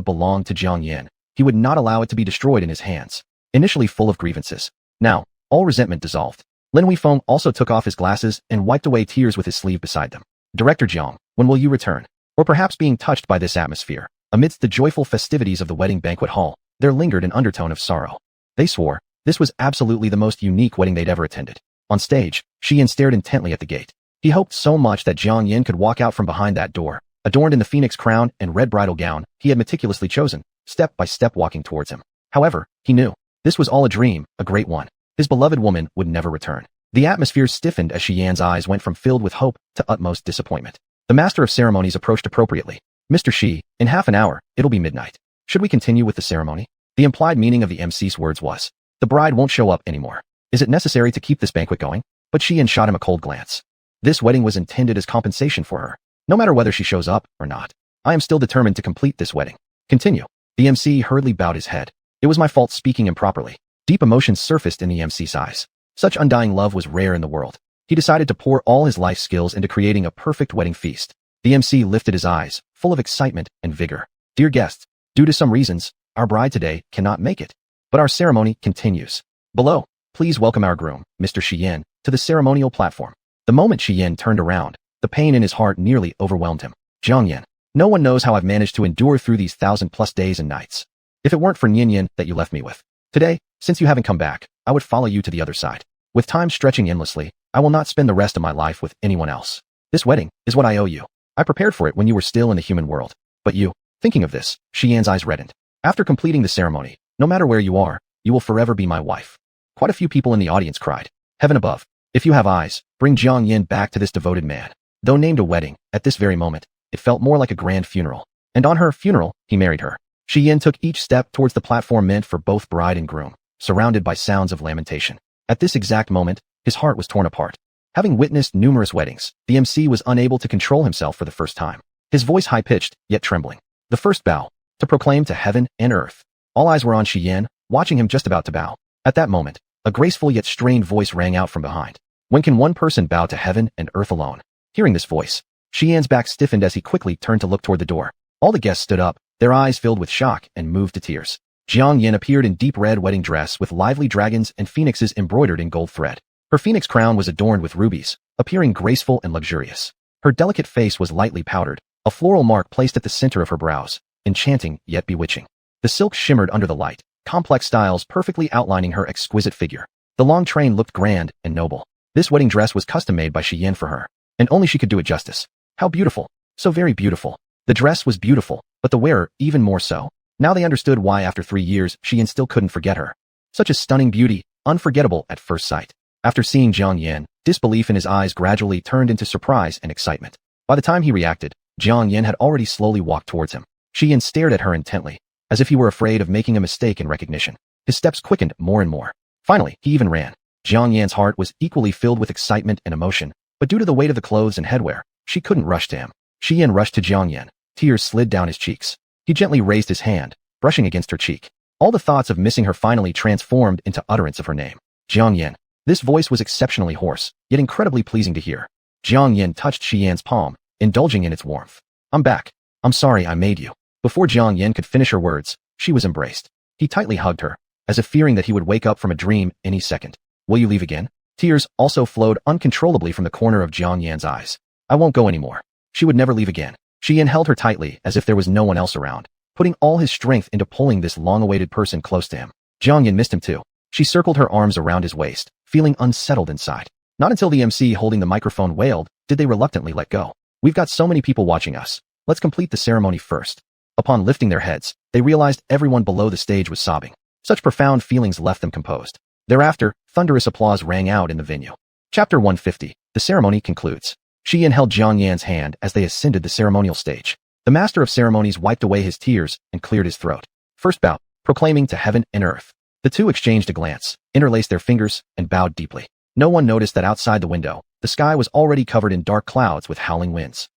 belonged to Jiang Yan. He would not allow it to be destroyed in his hands. Initially full of grievances, now, all resentment dissolved. Lin Weifeng also took off his glasses and wiped away tears with his sleeve beside them. Director Jiang, when will you return? Or perhaps being touched by this atmosphere, amidst the joyful festivities of the wedding banquet hall, there lingered an undertone of sorrow. They swore, this was absolutely the most unique wedding they'd ever attended. On stage, Shi Yan stared intently at the gate. He hoped so much that Jiang Yan could walk out from behind that door, adorned in the phoenix crown and red bridal gown he had meticulously chosen, step by step walking towards him. However, he knew, this was all a dream, a great one. His beloved woman would never return. The atmosphere stiffened as Shi Yan's eyes went from filled with hope to utmost disappointment. The master of ceremonies approached appropriately. Mr. Shi, in half an hour, it'll be midnight. Should we continue with the ceremony? The implied meaning of the emcee's words was, the bride won't show up anymore. Is it necessary to keep this banquet going? But Shi Yan shot him a cold glance. This wedding was intended as compensation for her. No matter whether she shows up or not, I am still determined to complete this wedding. Continue. The MC hurriedly bowed his head. It was my fault speaking improperly. Deep emotions surfaced in the MC's eyes. Such undying love was rare in the world. He decided to pour all his life skills into creating a perfect wedding feast. The MC lifted his eyes, full of excitement and vigor. Dear guests, due to some reasons, our bride today cannot make it. But our ceremony continues. Below, please welcome our groom, Mr. Shi Yan, to the ceremonial platform. The moment Shi Yan turned around, the pain in his heart nearly overwhelmed him. Jiang Yan, no one knows how I've managed to endure through these 1,000+ days and nights. If it weren't for Ninian that you left me with. Today, since you haven't come back, I would follow you to the other side. With time stretching endlessly, I will not spend the rest of my life with anyone else. This wedding is what I owe you. I prepared for it when you were still in the human world. But you, thinking of this, Shi Yan's eyes reddened. After completing the ceremony, no matter where you are, you will forever be my wife. Quite a few people in the audience cried. Heaven above, if you have eyes, bring Jiang Yan back to this devoted man. Though named a wedding, at this very moment, it felt more like a grand funeral. And on her funeral, he married her. Shi Yan took each step towards the platform meant for both bride and groom, surrounded by sounds of lamentation. At this exact moment, his heart was torn apart. Having witnessed numerous weddings, the MC was unable to control himself for the first time. His voice high-pitched, yet trembling. The first bow, to proclaim to heaven and earth. All eyes were on Shi Yan, watching him just about to bow. At that moment, a graceful yet strained voice rang out from behind. When can one person bow to heaven and earth alone? Hearing this voice, Shi Yan's back stiffened as he quickly turned to look toward the door. All the guests stood up, their eyes filled with shock and moved to tears. Jiang Yan appeared in deep red wedding dress with lively dragons and phoenixes embroidered in gold thread. Her phoenix crown was adorned with rubies, appearing graceful and luxurious. Her delicate face was lightly powdered, a floral mark placed at the center of her brows, enchanting yet bewitching. The silk shimmered under the light, complex styles perfectly outlining her exquisite figure. The long train looked grand and noble. This wedding dress was custom-made by Shi Yan for her, and only she could do it justice. How beautiful, so very beautiful. The dress was beautiful, but the wearer even more so. Now they understood why after 3 years Shi Yan still couldn't forget her. Such a stunning beauty, unforgettable at first sight. After seeing Jiang Yan, disbelief in his eyes gradually turned into surprise and excitement. By the time he reacted, Jiang Yan had already slowly walked towards him. Shi Yan stared at her intently, as if he were afraid of making a mistake in recognition. His steps quickened more and more. Finally, he even ran. Jiang Yan's heart was equally filled with excitement and emotion, but due to the weight of the clothes and headwear, she couldn't rush to him. Shi Yan rushed to Jiang Yan. Tears slid down his cheeks. He gently raised his hand, brushing against her cheek. All the thoughts of missing her finally transformed into utterance of her name. Jiang Yan. This voice was exceptionally hoarse, yet incredibly pleasing to hear. Jiang Yan touched Shi Yan's palm, indulging in its warmth. I'm back. I'm sorry I made you. Before Jiang Yan could finish her words, she was embraced. He tightly hugged her, as if fearing that he would wake up from a dream any second. Will you leave again? Tears also flowed uncontrollably from the corner of Jiang Yan's eyes. I won't go anymore. She would never leave again. Shi Yan held her tightly as if there was no one else around, putting all his strength into pulling this long-awaited person close to him. Jiang Yan missed him too. She circled her arms around his waist, feeling unsettled inside. Not until the MC holding the microphone wailed, did they reluctantly let go. We've got so many people watching us. Let's complete the ceremony first. Upon lifting their heads, they realized everyone below the stage was sobbing. Such profound feelings left them composed. Thereafter, thunderous applause rang out in the venue. Chapter 150. The ceremony concludes. Shi Yan held Jiang Yan's hand as they ascended the ceremonial stage. The master of ceremonies wiped away his tears and cleared his throat. First bow, proclaiming to heaven and earth. The two exchanged a glance, interlaced their fingers, and bowed deeply. No one noticed that outside the window, the sky was already covered in dark clouds with howling winds.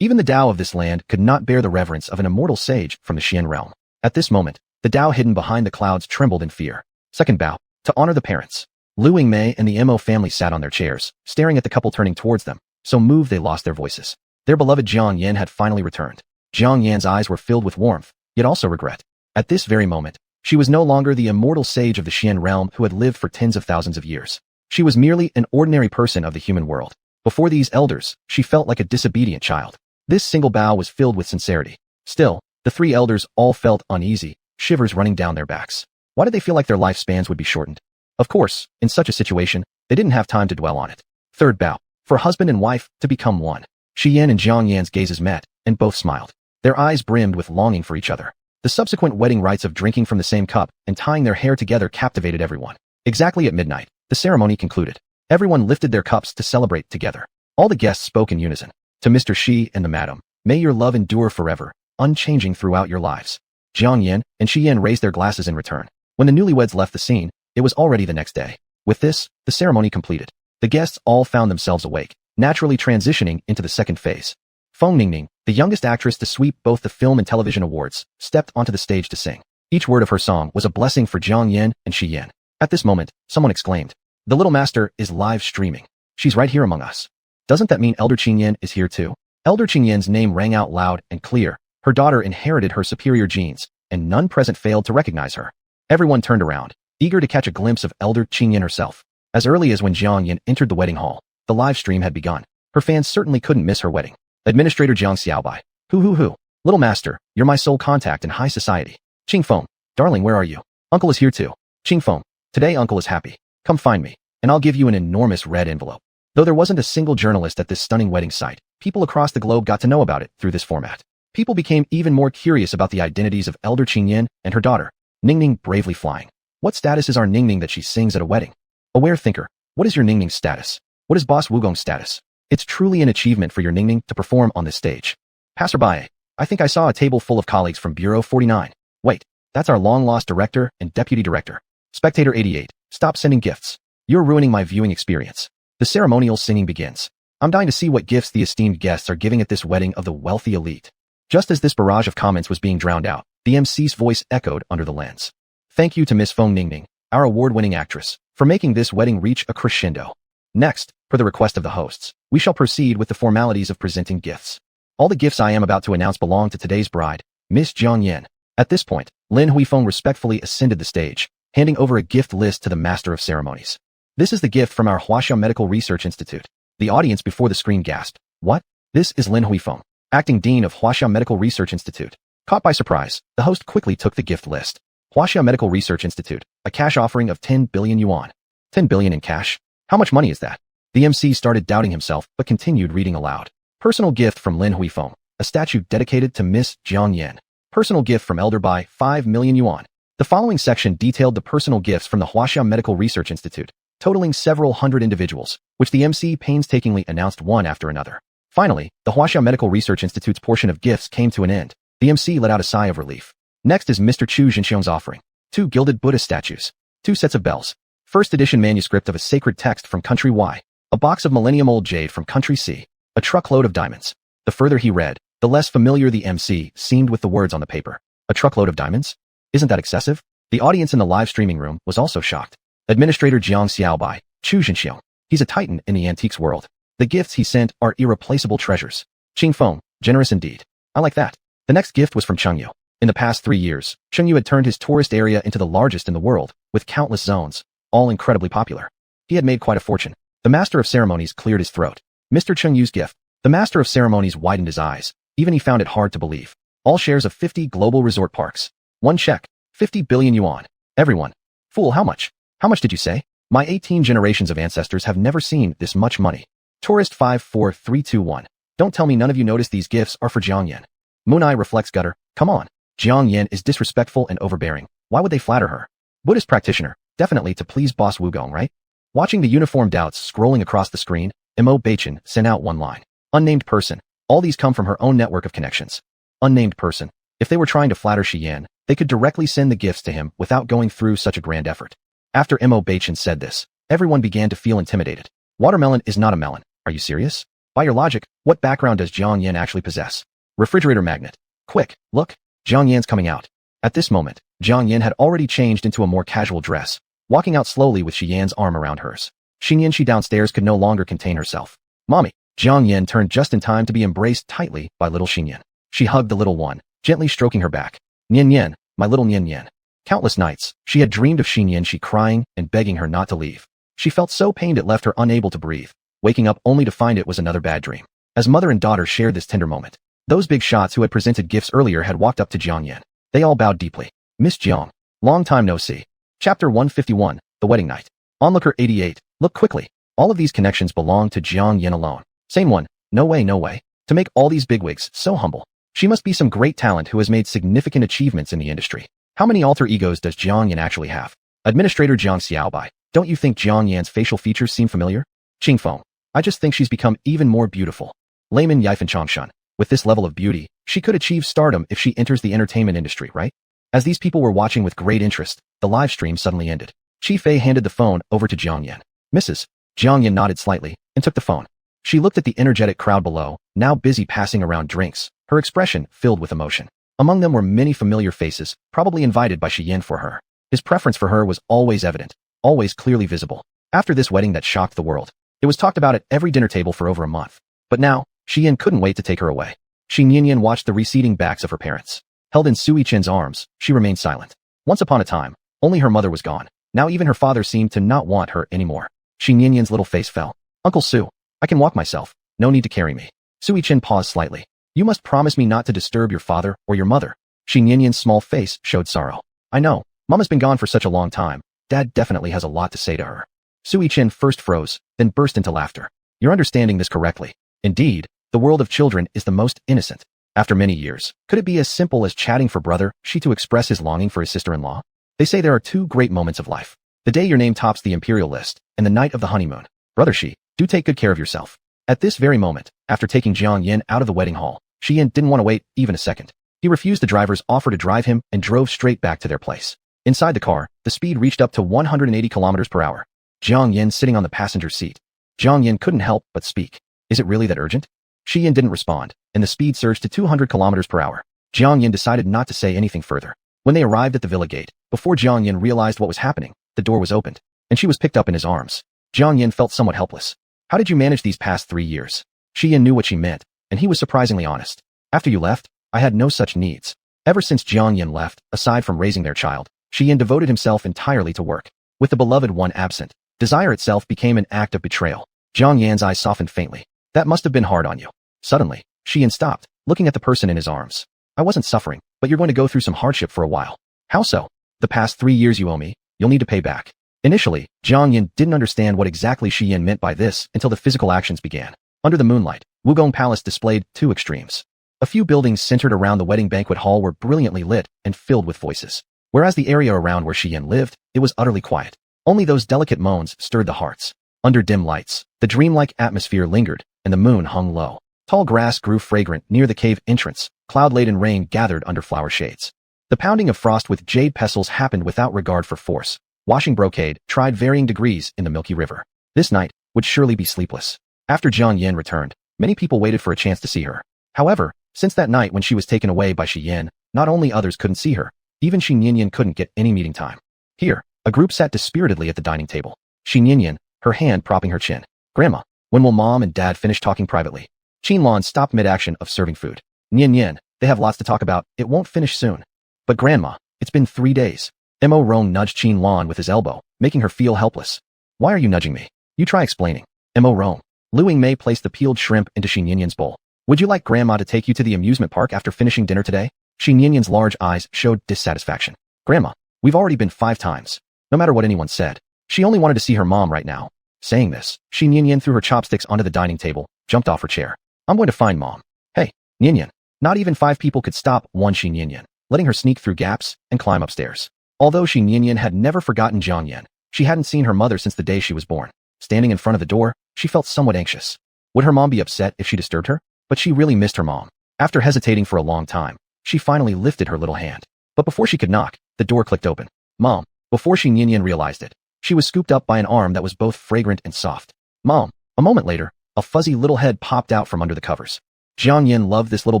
Even the Tao of this land could not bear the reverence of an immortal sage from the Xian realm. At this moment, the Tao hidden behind the clouds trembled in fear. Second bow. To honor the parents. Lu Yingmei and the Mo family sat on their chairs, staring at the couple turning towards them, so moved they lost their voices. Their beloved Jiang Yan had finally returned. Jiang Yan's eyes were filled with warmth, yet also regret. At this very moment, she was no longer the immortal sage of the Xian realm who had lived for tens of thousands of years. She was merely an ordinary person of the human world. Before these elders, she felt like a disobedient child. This single bow was filled with sincerity. Still, the three elders all felt uneasy, shivers running down their backs. Why did they feel like their lifespans would be shortened? Of course, in such a situation, they didn't have time to dwell on it. Third bow. For husband and wife to become one. Shi Yan and Jiang Yan's gazes met, and both smiled. Their eyes brimmed with longing for each other. The subsequent wedding rites of drinking from the same cup and tying their hair together captivated everyone. Exactly at midnight, the ceremony concluded. Everyone lifted their cups to celebrate together. All the guests spoke in unison. To Mr. Shi and the madam, may your love endure forever, unchanging throughout your lives. Jiang Yan and Shi Yan raised their glasses in return. When the newlyweds left the scene, it was already the next day. With this, the ceremony completed. The guests all found themselves awake, naturally transitioning into the second phase. Feng Ningning, the youngest actress to sweep both the film and television awards, stepped onto the stage to sing. Each word of her song was a blessing for Jiang Yan and Shi Yan. At this moment, someone exclaimed, "The little master is live streaming. She's right here among us. Doesn't that mean Elder Qingyan is here too?" Elder Qingyan's name rang out loud and clear. Her daughter inherited her superior genes, and none present failed to recognize her. Everyone turned around, eager to catch a glimpse of Elder Qingyan herself. As early as when Jiang Yan entered the wedding hall, the live stream had begun. Her fans certainly couldn't miss her wedding. Administrator Jiang Xiaobai. Hoo. Little master, you're my sole contact in high society. Qing Feng, darling, where are you? Uncle is here too. Qing Feng, today uncle is happy. Come find me, and I'll give you an enormous red envelope. Though there wasn't a single journalist at this stunning wedding site, people across the globe got to know about it through this format. People became even more curious about the identities of Elder Qingyan and her daughter, Ningning, bravely flying. What status is our Ningning that she sings at a wedding? Aware thinker, what is your Ningning's status? What is Boss Wugong's status? It's truly an achievement for your Ningning to perform on this stage. Passerby, I think I saw a table full of colleagues from Bureau 49. Wait, that's our long-lost director and deputy director. Spectator 88, stop sending gifts. You're ruining my viewing experience. The ceremonial singing begins. I'm dying to see what gifts the esteemed guests are giving at this wedding of the wealthy elite. Just as this barrage of comments was being drowned out, the MC's voice echoed under the lens. Thank you to Miss Feng Ningning, our award-winning actress, for making this wedding reach a crescendo. Next, per the request of the hosts, we shall proceed with the formalities of presenting gifts. All the gifts I am about to announce belong to today's bride, Miss Jiang Yan. At this point, Lin Huifeng respectfully ascended the stage, handing over a gift list to the master of ceremonies. This is the gift from our Huaxia Medical Research Institute. The audience before the screen gasped. What? This is Lin Huifeng, acting dean of Huaxia Medical Research Institute. Caught by surprise, the host quickly took the gift list. Huaxia Medical Research Institute, a cash offering of 10 billion yuan. 10 billion in cash? How much money is that? The MC started doubting himself, but continued reading aloud. Personal gift from Lin Huifeng, a statue dedicated to Miss Jiang Yan. Personal gift from Elder by 5 million yuan. The following section detailed the personal gifts from the Huaxia Medical Research Institute, totaling several hundred individuals, which the MC painstakingly announced one after another. Finally, the Huaxia Medical Research Institute's portion of gifts came to an end. The MC let out a sigh of relief. Next is Mr. Chu Jinxiong's offering. 2 gilded Buddha statues. 2 sets of bells. First edition manuscript of a sacred text from country Y. A box of millennium-old jade from country C. A truckload of diamonds. The further he read, the less familiar the MC seemed with the words on the paper. A truckload of diamonds? Isn't that excessive? The audience in the live streaming room was also shocked. Administrator Jiang Xiaobai, Chu Jinxiong. He's a titan in the antiques world. The gifts he sent are irreplaceable treasures. Qing Feng, generous indeed. I like that. The next gift was from Chengyu. In the past 3 years, Chengyu had turned his tourist area into the largest in the world, with countless zones, all incredibly popular. He had made quite a fortune. The master of ceremonies cleared his throat. Mr. Chengyu's gift. The master of ceremonies widened his eyes. Even he found it hard to believe. All shares of 50 global resort parks. 1 check. 50 billion yuan. Everyone. Fool, how much? How much did you say? My 18 generations of ancestors have never seen this much money. Tourist 54321. Don't tell me none of you noticed these gifts are for Jiang Yan. Mooneye reflects gutter. Come on. Jiang Yan is disrespectful and overbearing. Why would they flatter her? Buddhist practitioner. Definitely to please Boss Wugong, right? Watching the uniformed doubts scrolling across the screen, Mo Beichen sent out one line. Unnamed person. All these come from her own network of connections. Unnamed person. If they were trying to flatter Shi Yan, they could directly send the gifts to him without going through such a grand effort. After Mo Beichen said this, everyone began to feel intimidated. Watermelon is not a melon. Are you serious? By your logic, what background does Jiang Yan actually possess? Refrigerator magnet. Quick, look, Jiang Yan's coming out. At this moment, Jiang Yan had already changed into a more casual dress, walking out slowly with Shi Yan's arm around hers. Shi downstairs could no longer contain herself. Mommy! Jiang Yan turned just in time to be embraced tightly by little Shi Yan. She hugged the little one, gently stroking her back. Nian, my little Nian. Countless nights, she had dreamed of Shi crying and begging her not to leave. She felt so pained it left her unable to breathe, waking up only to find it was another bad dream. As mother and daughter shared this tender moment, those big shots who had presented gifts earlier had walked up to Jiang Yan. They all bowed deeply. Miss Jiang. Long time no see. Chapter 151, The Wedding Night. Onlooker 88, look quickly. All of these connections belong to Jiang Yan alone. Same one. No way. To make all these bigwigs so humble. She must be some great talent who has made significant achievements in the industry. How many alter egos does Jiang Yan actually have? Administrator Jiang Xiaobai. Don't you think Jiang Yan's facial features seem familiar? Qingfeng. I just think she's become even more beautiful. Layman Yifan Changshan. With this level of beauty, she could achieve stardom if she enters the entertainment industry, right? As these people were watching with great interest, the live stream suddenly ended. Chi Fei handed the phone over to Jiang Yan. Mrs. Jiang Yan nodded slightly and took the phone. She looked at the energetic crowd below, now busy passing around drinks, her expression filled with emotion. Among them were many familiar faces, probably invited by Shi Yan for her. His preference for her was always evident, always clearly visible. After this wedding that shocked the world, it was talked about at every dinner table for over a month. But now, Shi Yan couldn't wait to take her away. Shi Nian watched the receding backs of her parents. Held in Sui Chen's arms, she remained silent. Once upon a time, only her mother was gone. Now even her father seemed to not want her anymore. Shi Nian's little face fell. Uncle Su, I can walk myself. No need to carry me. Sui Chen paused slightly. You must promise me not to disturb your father or your mother. Shi Nian's small face showed sorrow. I know. Mama's been gone for such a long time. Dad definitely has a lot to say to her. Sui Chen first froze, then burst into laughter. You're understanding this correctly. Indeed, the world of children is the most innocent. After many years, could it be as simple as chatting for brother Shi to express his longing for his sister-in-law? They say there are two great moments of life. The day your name tops the imperial list, and the night of the honeymoon. Brother Shi, do take good care of yourself. At this very moment, after taking Jiang Yan out of the wedding hall, Shi Yan didn't want to wait even a second. He refused the driver's offer to drive him and drove straight back to their place. Inside the car, the speed reached up to 180 kilometers per hour. Jiang Yan sitting on the passenger seat. Jiang Yan couldn't help but speak. Is it really that urgent? Shi Yan didn't respond, and the speed surged to 200 kilometers per hour. Jiang Yan decided not to say anything further. When they arrived at the villa gate, before Jiang Yan realized what was happening, the door was opened, and she was picked up in his arms. Jiang Yan felt somewhat helpless. How did you manage these past 3 years? Shi Yan knew what she meant, and he was surprisingly honest. After you left, I had no such needs. Ever since Jiang Yan left, aside from raising their child, Shi Yan devoted himself entirely to work. With the beloved one absent, desire itself became an act of betrayal. Jiang Yan's eyes softened faintly. That must have been hard on you. Suddenly, Shi Yan stopped, looking at the person in his arms. I wasn't suffering, but you're going to go through some hardship for a while. How so? The past 3 years you owe me, you'll need to pay back. Initially, Jiang Yan didn't understand what exactly Shi Yan meant by this until the physical actions began. Under the moonlight, Wugong Palace displayed two extremes. A few buildings centered around the wedding banquet hall were brilliantly lit and filled with voices. Whereas the area around where Shi Yan lived, it was utterly quiet. Only those delicate moans stirred the hearts. Under dim lights, the dreamlike atmosphere lingered, and the moon hung low. Tall grass grew fragrant near the cave entrance. Cloud-laden rain gathered under flower shades. The pounding of frost with jade pestles happened without regard for force. Washing brocade tried varying degrees in the Milky River. This night would surely be sleepless. After Jiang Yan returned, many people waited for a chance to see her. However, since that night when she was taken away by Shi Yan, not only others couldn't see her, even Shi Nian couldn't get any meeting time. Here, a group sat dispiritedly at the dining table. Shi Nian, her hand propping her chin. Grandma, when will mom and dad finish talking privately? Qinlan stopped mid-action of serving food. Nian, they have lots to talk about, it won't finish soon. But grandma, it's been 3 days. Mo Rong nudged Qinlan with his elbow, making her feel helpless. Why are you nudging me? You try explaining. Mo Rong. Lu Yingmei placed the peeled shrimp into Shi Nian's bowl. Would you like grandma to take you to the amusement park after finishing dinner today? Shi Nian's large eyes showed dissatisfaction. Grandma, we've already been 5 times. No matter what anyone said, she only wanted to see her mom right now. Saying this, Shi Nian threw her chopsticks onto the dining table, jumped off her chair. I'm going to find mom. Hey, Nian. Not even 5 people could stop one Shi Nian, letting her sneak through gaps and climb upstairs. Although Shi Nian had never forgotten Jiang Yan, she hadn't seen her mother since the day she was born. Standing in front of the door, she felt somewhat anxious. Would her mom be upset if she disturbed her? But she really missed her mom. After hesitating for a long time, she finally lifted her little hand. But before she could knock, the door clicked open. Mom. Before Shi Nian realized it, she was scooped up by an arm that was both fragrant and soft. Mom. A moment later, A fuzzy little head popped out from under the covers. Jiang Yin loved this little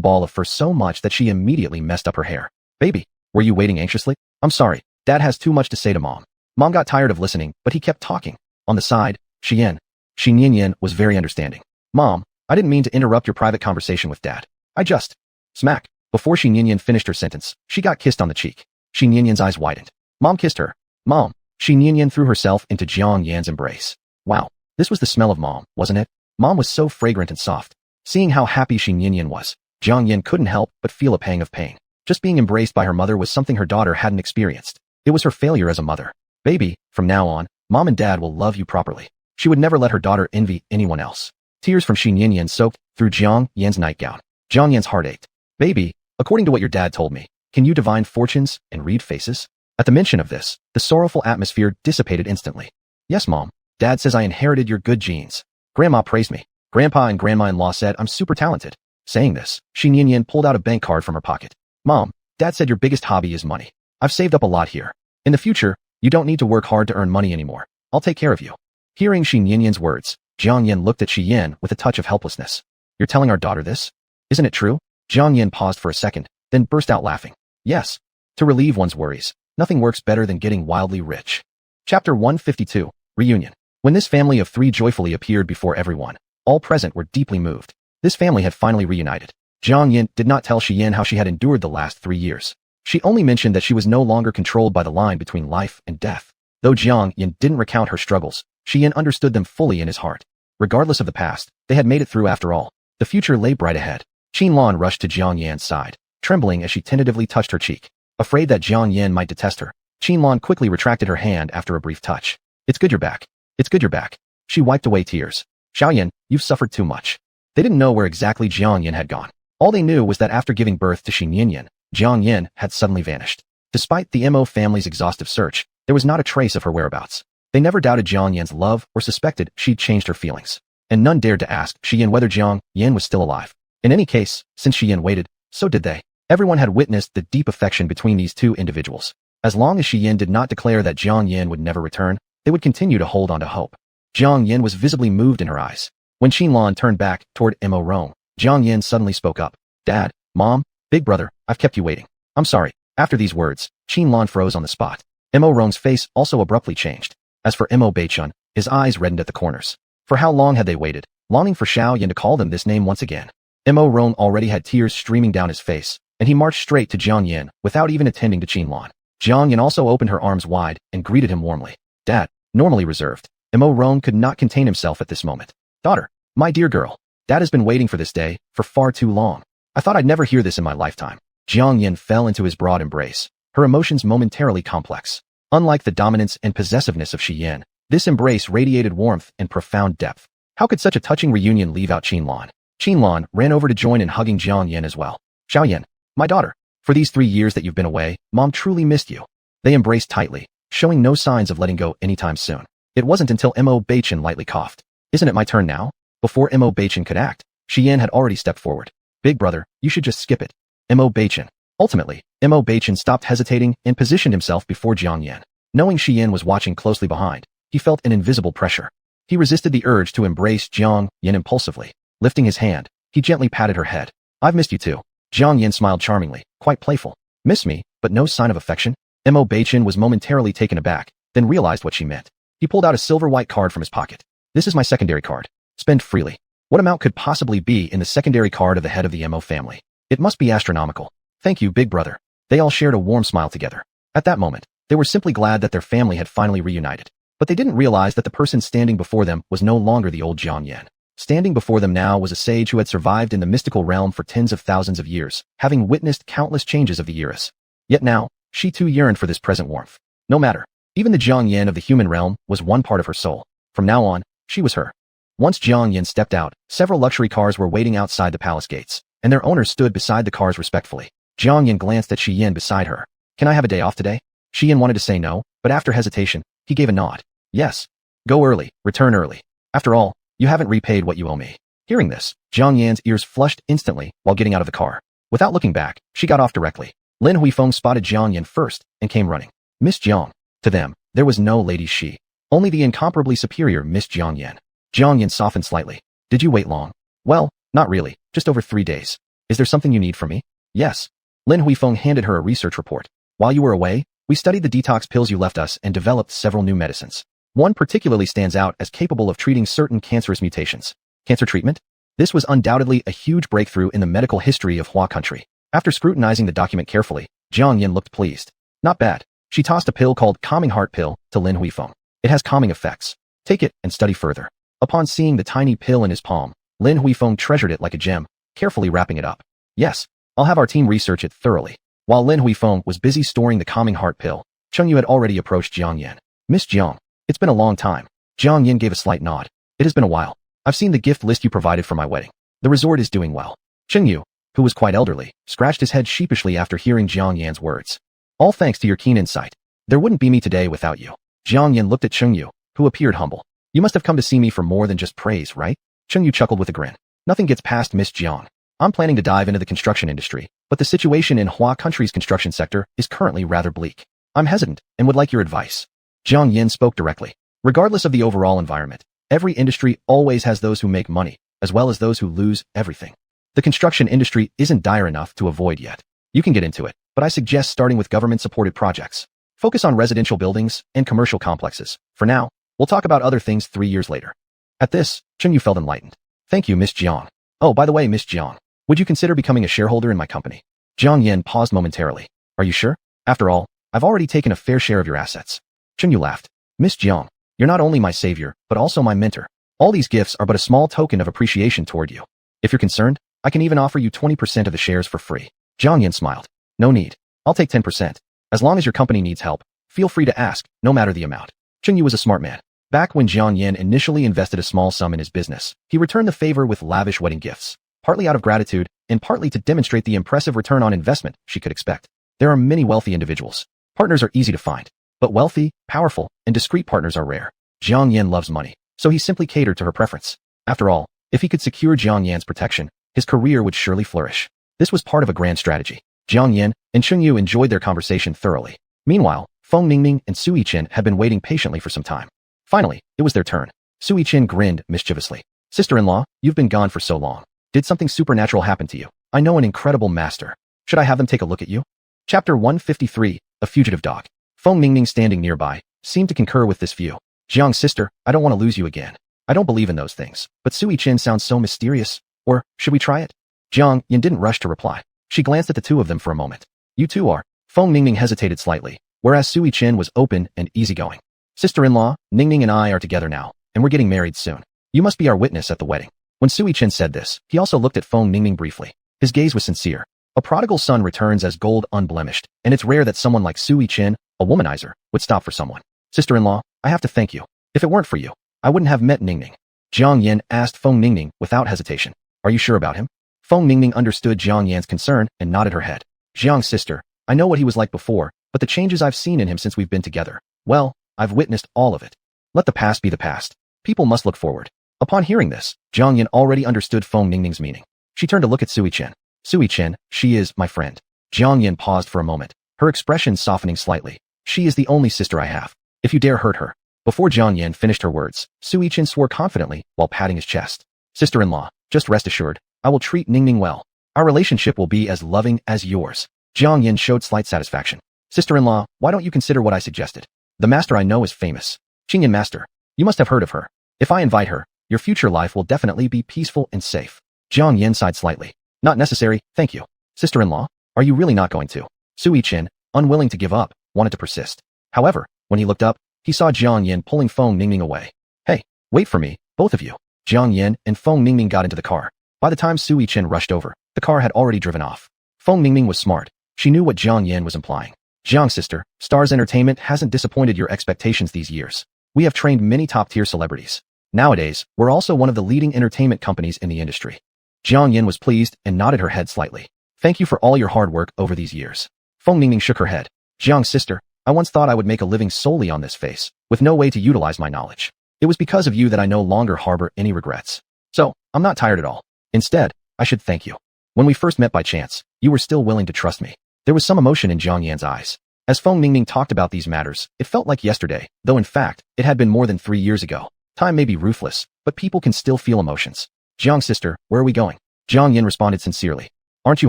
ball of fur so much that she immediately messed up her hair. Baby, were you waiting anxiously? I'm sorry, Dad has too much to say to Mom. Mom got tired of listening, but he kept talking. On the side, Shi Yin was very understanding. Mom, I didn't mean to interrupt your private conversation with Dad. I just... Smack. Before Shi Yin finished her sentence, she got kissed on the cheek. Shi Yin's eyes widened. Mom kissed her. Mom. Shi Yin threw herself into Jiang Yan's embrace. Wow, this was the smell of Mom, wasn't it? Mom was so fragrant and soft. Seeing how happy Shi Yin was, Jiang Yin couldn't help but feel a pang of pain. Just being embraced by her mother was something her daughter hadn't experienced. It was her failure as a mother. Baby, from now on, Mom and Dad will love you properly. She would never let her daughter envy anyone else. Tears from Shi Yin soaked through Jiang Yan's nightgown. Jiang Yan's heart ached. Baby, according to what your dad told me, can you divine fortunes and read faces? At the mention of this, the sorrowful atmosphere dissipated instantly. Yes, Mom. Dad says I inherited your good genes. Grandma praised me. Grandpa and Grandma-in-law said I'm super talented. Saying this, Shi Yin pulled out a bank card from her pocket. Mom, Dad said your biggest hobby is money. I've saved up a lot here. In the future, you don't need to work hard to earn money anymore. I'll take care of you. Hearing Shi Yin's words, Jiang Yin looked at Shi Yin with a touch of helplessness. You're telling our daughter this? Isn't it true? Jiang Yin paused for a second, then burst out laughing. Yes. To relieve one's worries, nothing works better than getting wildly rich. Chapter 152, Reunion. When this family of three joyfully appeared before everyone, all present were deeply moved. This family had finally reunited. Jiang Yin did not tell Shi Yin how she had endured the last 3 years. She only mentioned that she was no longer controlled by the line between life and death. Though Jiang Yin didn't recount her struggles, Shi Yin understood them fully in his heart. Regardless of the past, they had made it through after all. The future lay bright ahead. Qinlan rushed to Jiang Yan's side, trembling as she tentatively touched her cheek. Afraid that Jiang Yin might detest her, Qinlan quickly retracted her hand after a brief touch. It's good you're back. It's good you're back. She wiped away tears. Xiaoyan, you've suffered too much. They didn't know where exactly Jiang Yin had gone. All they knew was that after giving birth to Xin Yin, Jiang Yin had suddenly vanished. Despite the Mo family's exhaustive search, there was not a trace of her whereabouts. They never doubted Jiang Yin's love or suspected she'd changed her feelings. And none dared to ask Shi Yin whether Jiang Yin was still alive. In any case, since Shi Yin waited, so did they. Everyone had witnessed the deep affection between these two individuals. As long as Shi Yin did not declare that Jiang Yin would never return, they would continue to hold on to hope. Jiang Yin was visibly moved in her eyes. When Qinlan turned back toward Mo Rong, Jiang Yin suddenly spoke up. Dad, Mom, Big Brother, I've kept you waiting. I'm sorry. After these words, Qinlan froze on the spot. Mo Rong's face also abruptly changed. As for Mo Beichun, his eyes reddened at the corners. For how long had they waited, longing for Xiao Yan to call them this name once again? Mo Rong already had tears streaming down his face, and he marched straight to Jiang Yin without even attending to Qinlan. Jiang Yin also opened her arms wide and greeted him warmly. Dad, normally reserved, Mo Rong could not contain himself at this moment. Daughter, my dear girl, Dad has been waiting for this day for far too long. I thought I'd never hear this in my lifetime. Jiang Yin fell into his broad embrace, her emotions momentarily complex. Unlike the dominance and possessiveness of Shi Yin, this embrace radiated warmth and profound depth. How could such a touching reunion leave out Qinlan? Qinlan ran over to join in hugging Jiang Yin as well. Xiao Yan, my daughter, for these 3 years that you've been away, Mom truly missed you. They embraced tightly, showing no signs of letting go anytime soon. It wasn't until Mo Beichun lightly coughed. Isn't it my turn now? Before Mo Beichun could act, Shi Yin had already stepped forward. Big brother, you should just skip it. Mo Beichun. Ultimately, Mo Beichun stopped hesitating and positioned himself before Jiang Yin. Knowing Shi Yin was watching closely behind, he felt an invisible pressure. He resisted the urge to embrace Jiang Yin impulsively. Lifting his hand, he gently patted her head. I've missed you too. Jiang Yin smiled charmingly, quite playful. Miss me, but no sign of affection? Mo Beichun was momentarily taken aback, then realized what she meant. He pulled out a silver white card from his pocket. This is my secondary card. Spend freely. What amount could possibly be in the secondary card of the head of the Mo family? It must be astronomical. Thank you, big brother. They all shared a warm smile together. At that moment, they were simply glad that their family had finally reunited. But they didn't realize that the person standing before them was no longer the old Jiang Yin. Standing before them now was a sage who had survived in the mystical realm for tens of thousands of years, having witnessed countless changes of the eras. Yet now, she too yearned for this present warmth. No matter. Even the Jiang Yin of the human realm was one part of her soul. From now on, she was her. Once Jiang Yin stepped out, several luxury cars were waiting outside the palace gates, and their owners stood beside the cars respectfully. Jiang Yin glanced at Shi Yin beside her. Can I have a day off today? Shi Yin wanted to say no, but after hesitation, he gave a nod. Yes. Go early, return early. After all, you haven't repaid what you owe me. Hearing this, Jiang Yan's ears flushed instantly while getting out of the car. Without looking back, she got off directly. Lin Huifeng spotted Jiang Yin first and came running. Miss Jiang. To them, there was no Lady Shi. Only the incomparably superior Miss Jiang Yin. Jiang Yin softened slightly. Did you wait long? Well, not really, just over 3 days. Is there something you need from me? Yes. Lin Huifeng handed her a research report. While you were away, we studied the detox pills you left us and developed several new medicines. One particularly stands out as capable of treating certain cancerous mutations. Cancer treatment? This was undoubtedly a huge breakthrough in the medical history of Hua country. After scrutinizing the document carefully, Jiang Yin looked pleased. Not bad. She tossed a pill called Calming Heart Pill to Lin Huifeng. It has calming effects. Take it and study further. Upon seeing the tiny pill in his palm, Lin Huifeng treasured it like a gem, carefully wrapping it up. Yes, I'll have our team research it thoroughly. While Lin Huifeng was busy storing the Calming Heart Pill, Cheng Yu had already approached Jiang Yin. Miss Jiang, it's been a long time. Jiang Yin gave a slight nod. It has been a while. I've seen the gift list you provided for my wedding. The resort is doing well. Cheng Yu, who was quite elderly, scratched his head sheepishly after hearing Jiang Yan's words. All thanks to your keen insight. There wouldn't be me today without you. Jiang Yin looked at Cheng Yu, who appeared humble. You must have come to see me for more than just praise, right? Cheng Yu chuckled with a grin. Nothing gets past Miss Jiang. I'm planning to dive into the construction industry, but the situation in Hua country's construction sector is currently rather bleak. I'm hesitant and would like your advice. Jiang Yin spoke directly. Regardless of the overall environment, every industry always has those who make money, as well as those who lose everything. The construction industry isn't dire enough to avoid yet. You can get into it, but I suggest starting with government-supported projects. Focus on residential buildings and commercial complexes. For now, we'll talk about other things 3 years later. At this, Cheng Yu felt enlightened. Thank you, Miss Jiang. Oh, by the way, Miss Jiang, would you consider becoming a shareholder in my company? Jiang Yin paused momentarily. Are you sure? After all, I've already taken a fair share of your assets. Cheng Yu laughed. Miss Jiang, you're not only my savior, but also my mentor. All these gifts are but a small token of appreciation toward you. If you're concerned, I can even offer you 20% of the shares for free. Jiang Yin smiled. No need. I'll take 10%. As long as your company needs help, feel free to ask, no matter the amount. Cheng Yu was a smart man. Back when Jiang Yin initially invested a small sum in his business, he returned the favor with lavish wedding gifts, partly out of gratitude and partly to demonstrate the impressive return on investment she could expect. There are many wealthy individuals. Partners are easy to find, but wealthy, powerful, and discreet partners are rare. Jiang Yin loves money, so he simply catered to her preference. After all, if he could secure Jiang Yan's protection, his career would surely flourish. This was part of a grand strategy. Jiang Yin and Cheng Yu enjoyed their conversation thoroughly. Meanwhile, Feng Mingming and Sui Chen had been waiting patiently for some time. Finally, it was their turn. Sui Chen grinned mischievously. Sister-in-law, you've been gone for so long. Did something supernatural happen to you? I know an incredible master. Should I have them take a look at you? Chapter 153, A Fugitive Dog. Feng Mingming, standing nearby, seemed to concur with this view. Jiang, sister, I don't want to lose you again. I don't believe in those things, but Sui Chen sounds so mysterious. Or, should we try it? Jiang Yin didn't rush to reply. She glanced at the two of them for a moment. You two are. Feng Mingming hesitated slightly, whereas Sui Chen was open and easygoing. Sister-in-law, Ningning and I are together now, and we're getting married soon. You must be our witness at the wedding. When Sui Chen said this, he also looked at Feng Mingming briefly. His gaze was sincere. A prodigal son returns as gold unblemished, and it's rare that someone like Sui Chen, a womanizer, would stop for someone. Sister-in-law, I have to thank you. If it weren't for you, I wouldn't have met Ningning. Jiang Yin asked Feng Ningning without hesitation. Are you sure about him? Feng Ningning understood Jiang Yan's concern and nodded her head. Jiang, sister, I know what he was like before, but the changes I've seen in him since we've been together, well, I've witnessed all of it. Let the past be the past. People must look forward. Upon hearing this, Jiang Yin already understood Feng Ningning's meaning. She turned to look at Sui Chen. Sui Chen, she is my friend. Jiang Yin paused for a moment, her expression softening slightly. She is the only sister I have. If you dare hurt her. Before Jiang Yin finished her words, Sui Chen swore confidently while patting his chest. Sister-in-law, just rest assured, I will treat Ningning well. Our relationship will be as loving as yours. Jiang Yin showed slight satisfaction. Sister-in-law, why don't you consider what I suggested? The master I know is famous. Qingyan master. You must have heard of her. If I invite her, your future life will definitely be peaceful and safe. Jiang Yin sighed slightly. Not necessary, thank you. Sister-in-law, are you really not going to? Sui Chen, unwilling to give up, wanted to persist. However, when he looked up, he saw Jiang Yin pulling Feng Ningning away. Hey, wait for me, both of you. Jiang Yin and Feng Ningning got into the car. By the time Sui Chen rushed over, the car had already driven off. Feng Ningning was smart. She knew what Jiang Yin was implying. Jiang, sister, Stars Entertainment hasn't disappointed your expectations these years. We have trained many top-tier celebrities. Nowadays, we're also one of the leading entertainment companies in the industry. Jiang Yin was pleased and nodded her head slightly. Thank you for all your hard work over these years. Feng Ningning shook her head. Jiang, sister, I once thought I would make a living solely on this face, with no way to utilize my knowledge. It was because of you that I no longer harbor any regrets. So, I'm not tired at all. Instead, I should thank you. When we first met by chance, you were still willing to trust me. There was some emotion in Jiang Yan's eyes. As Feng Ningning talked about these matters, it felt like yesterday, though in fact, it had been more than 3 years ago. Time may be ruthless, but people can still feel emotions. Jiang's sister, where are we going? Jiang Yin responded sincerely. Aren't you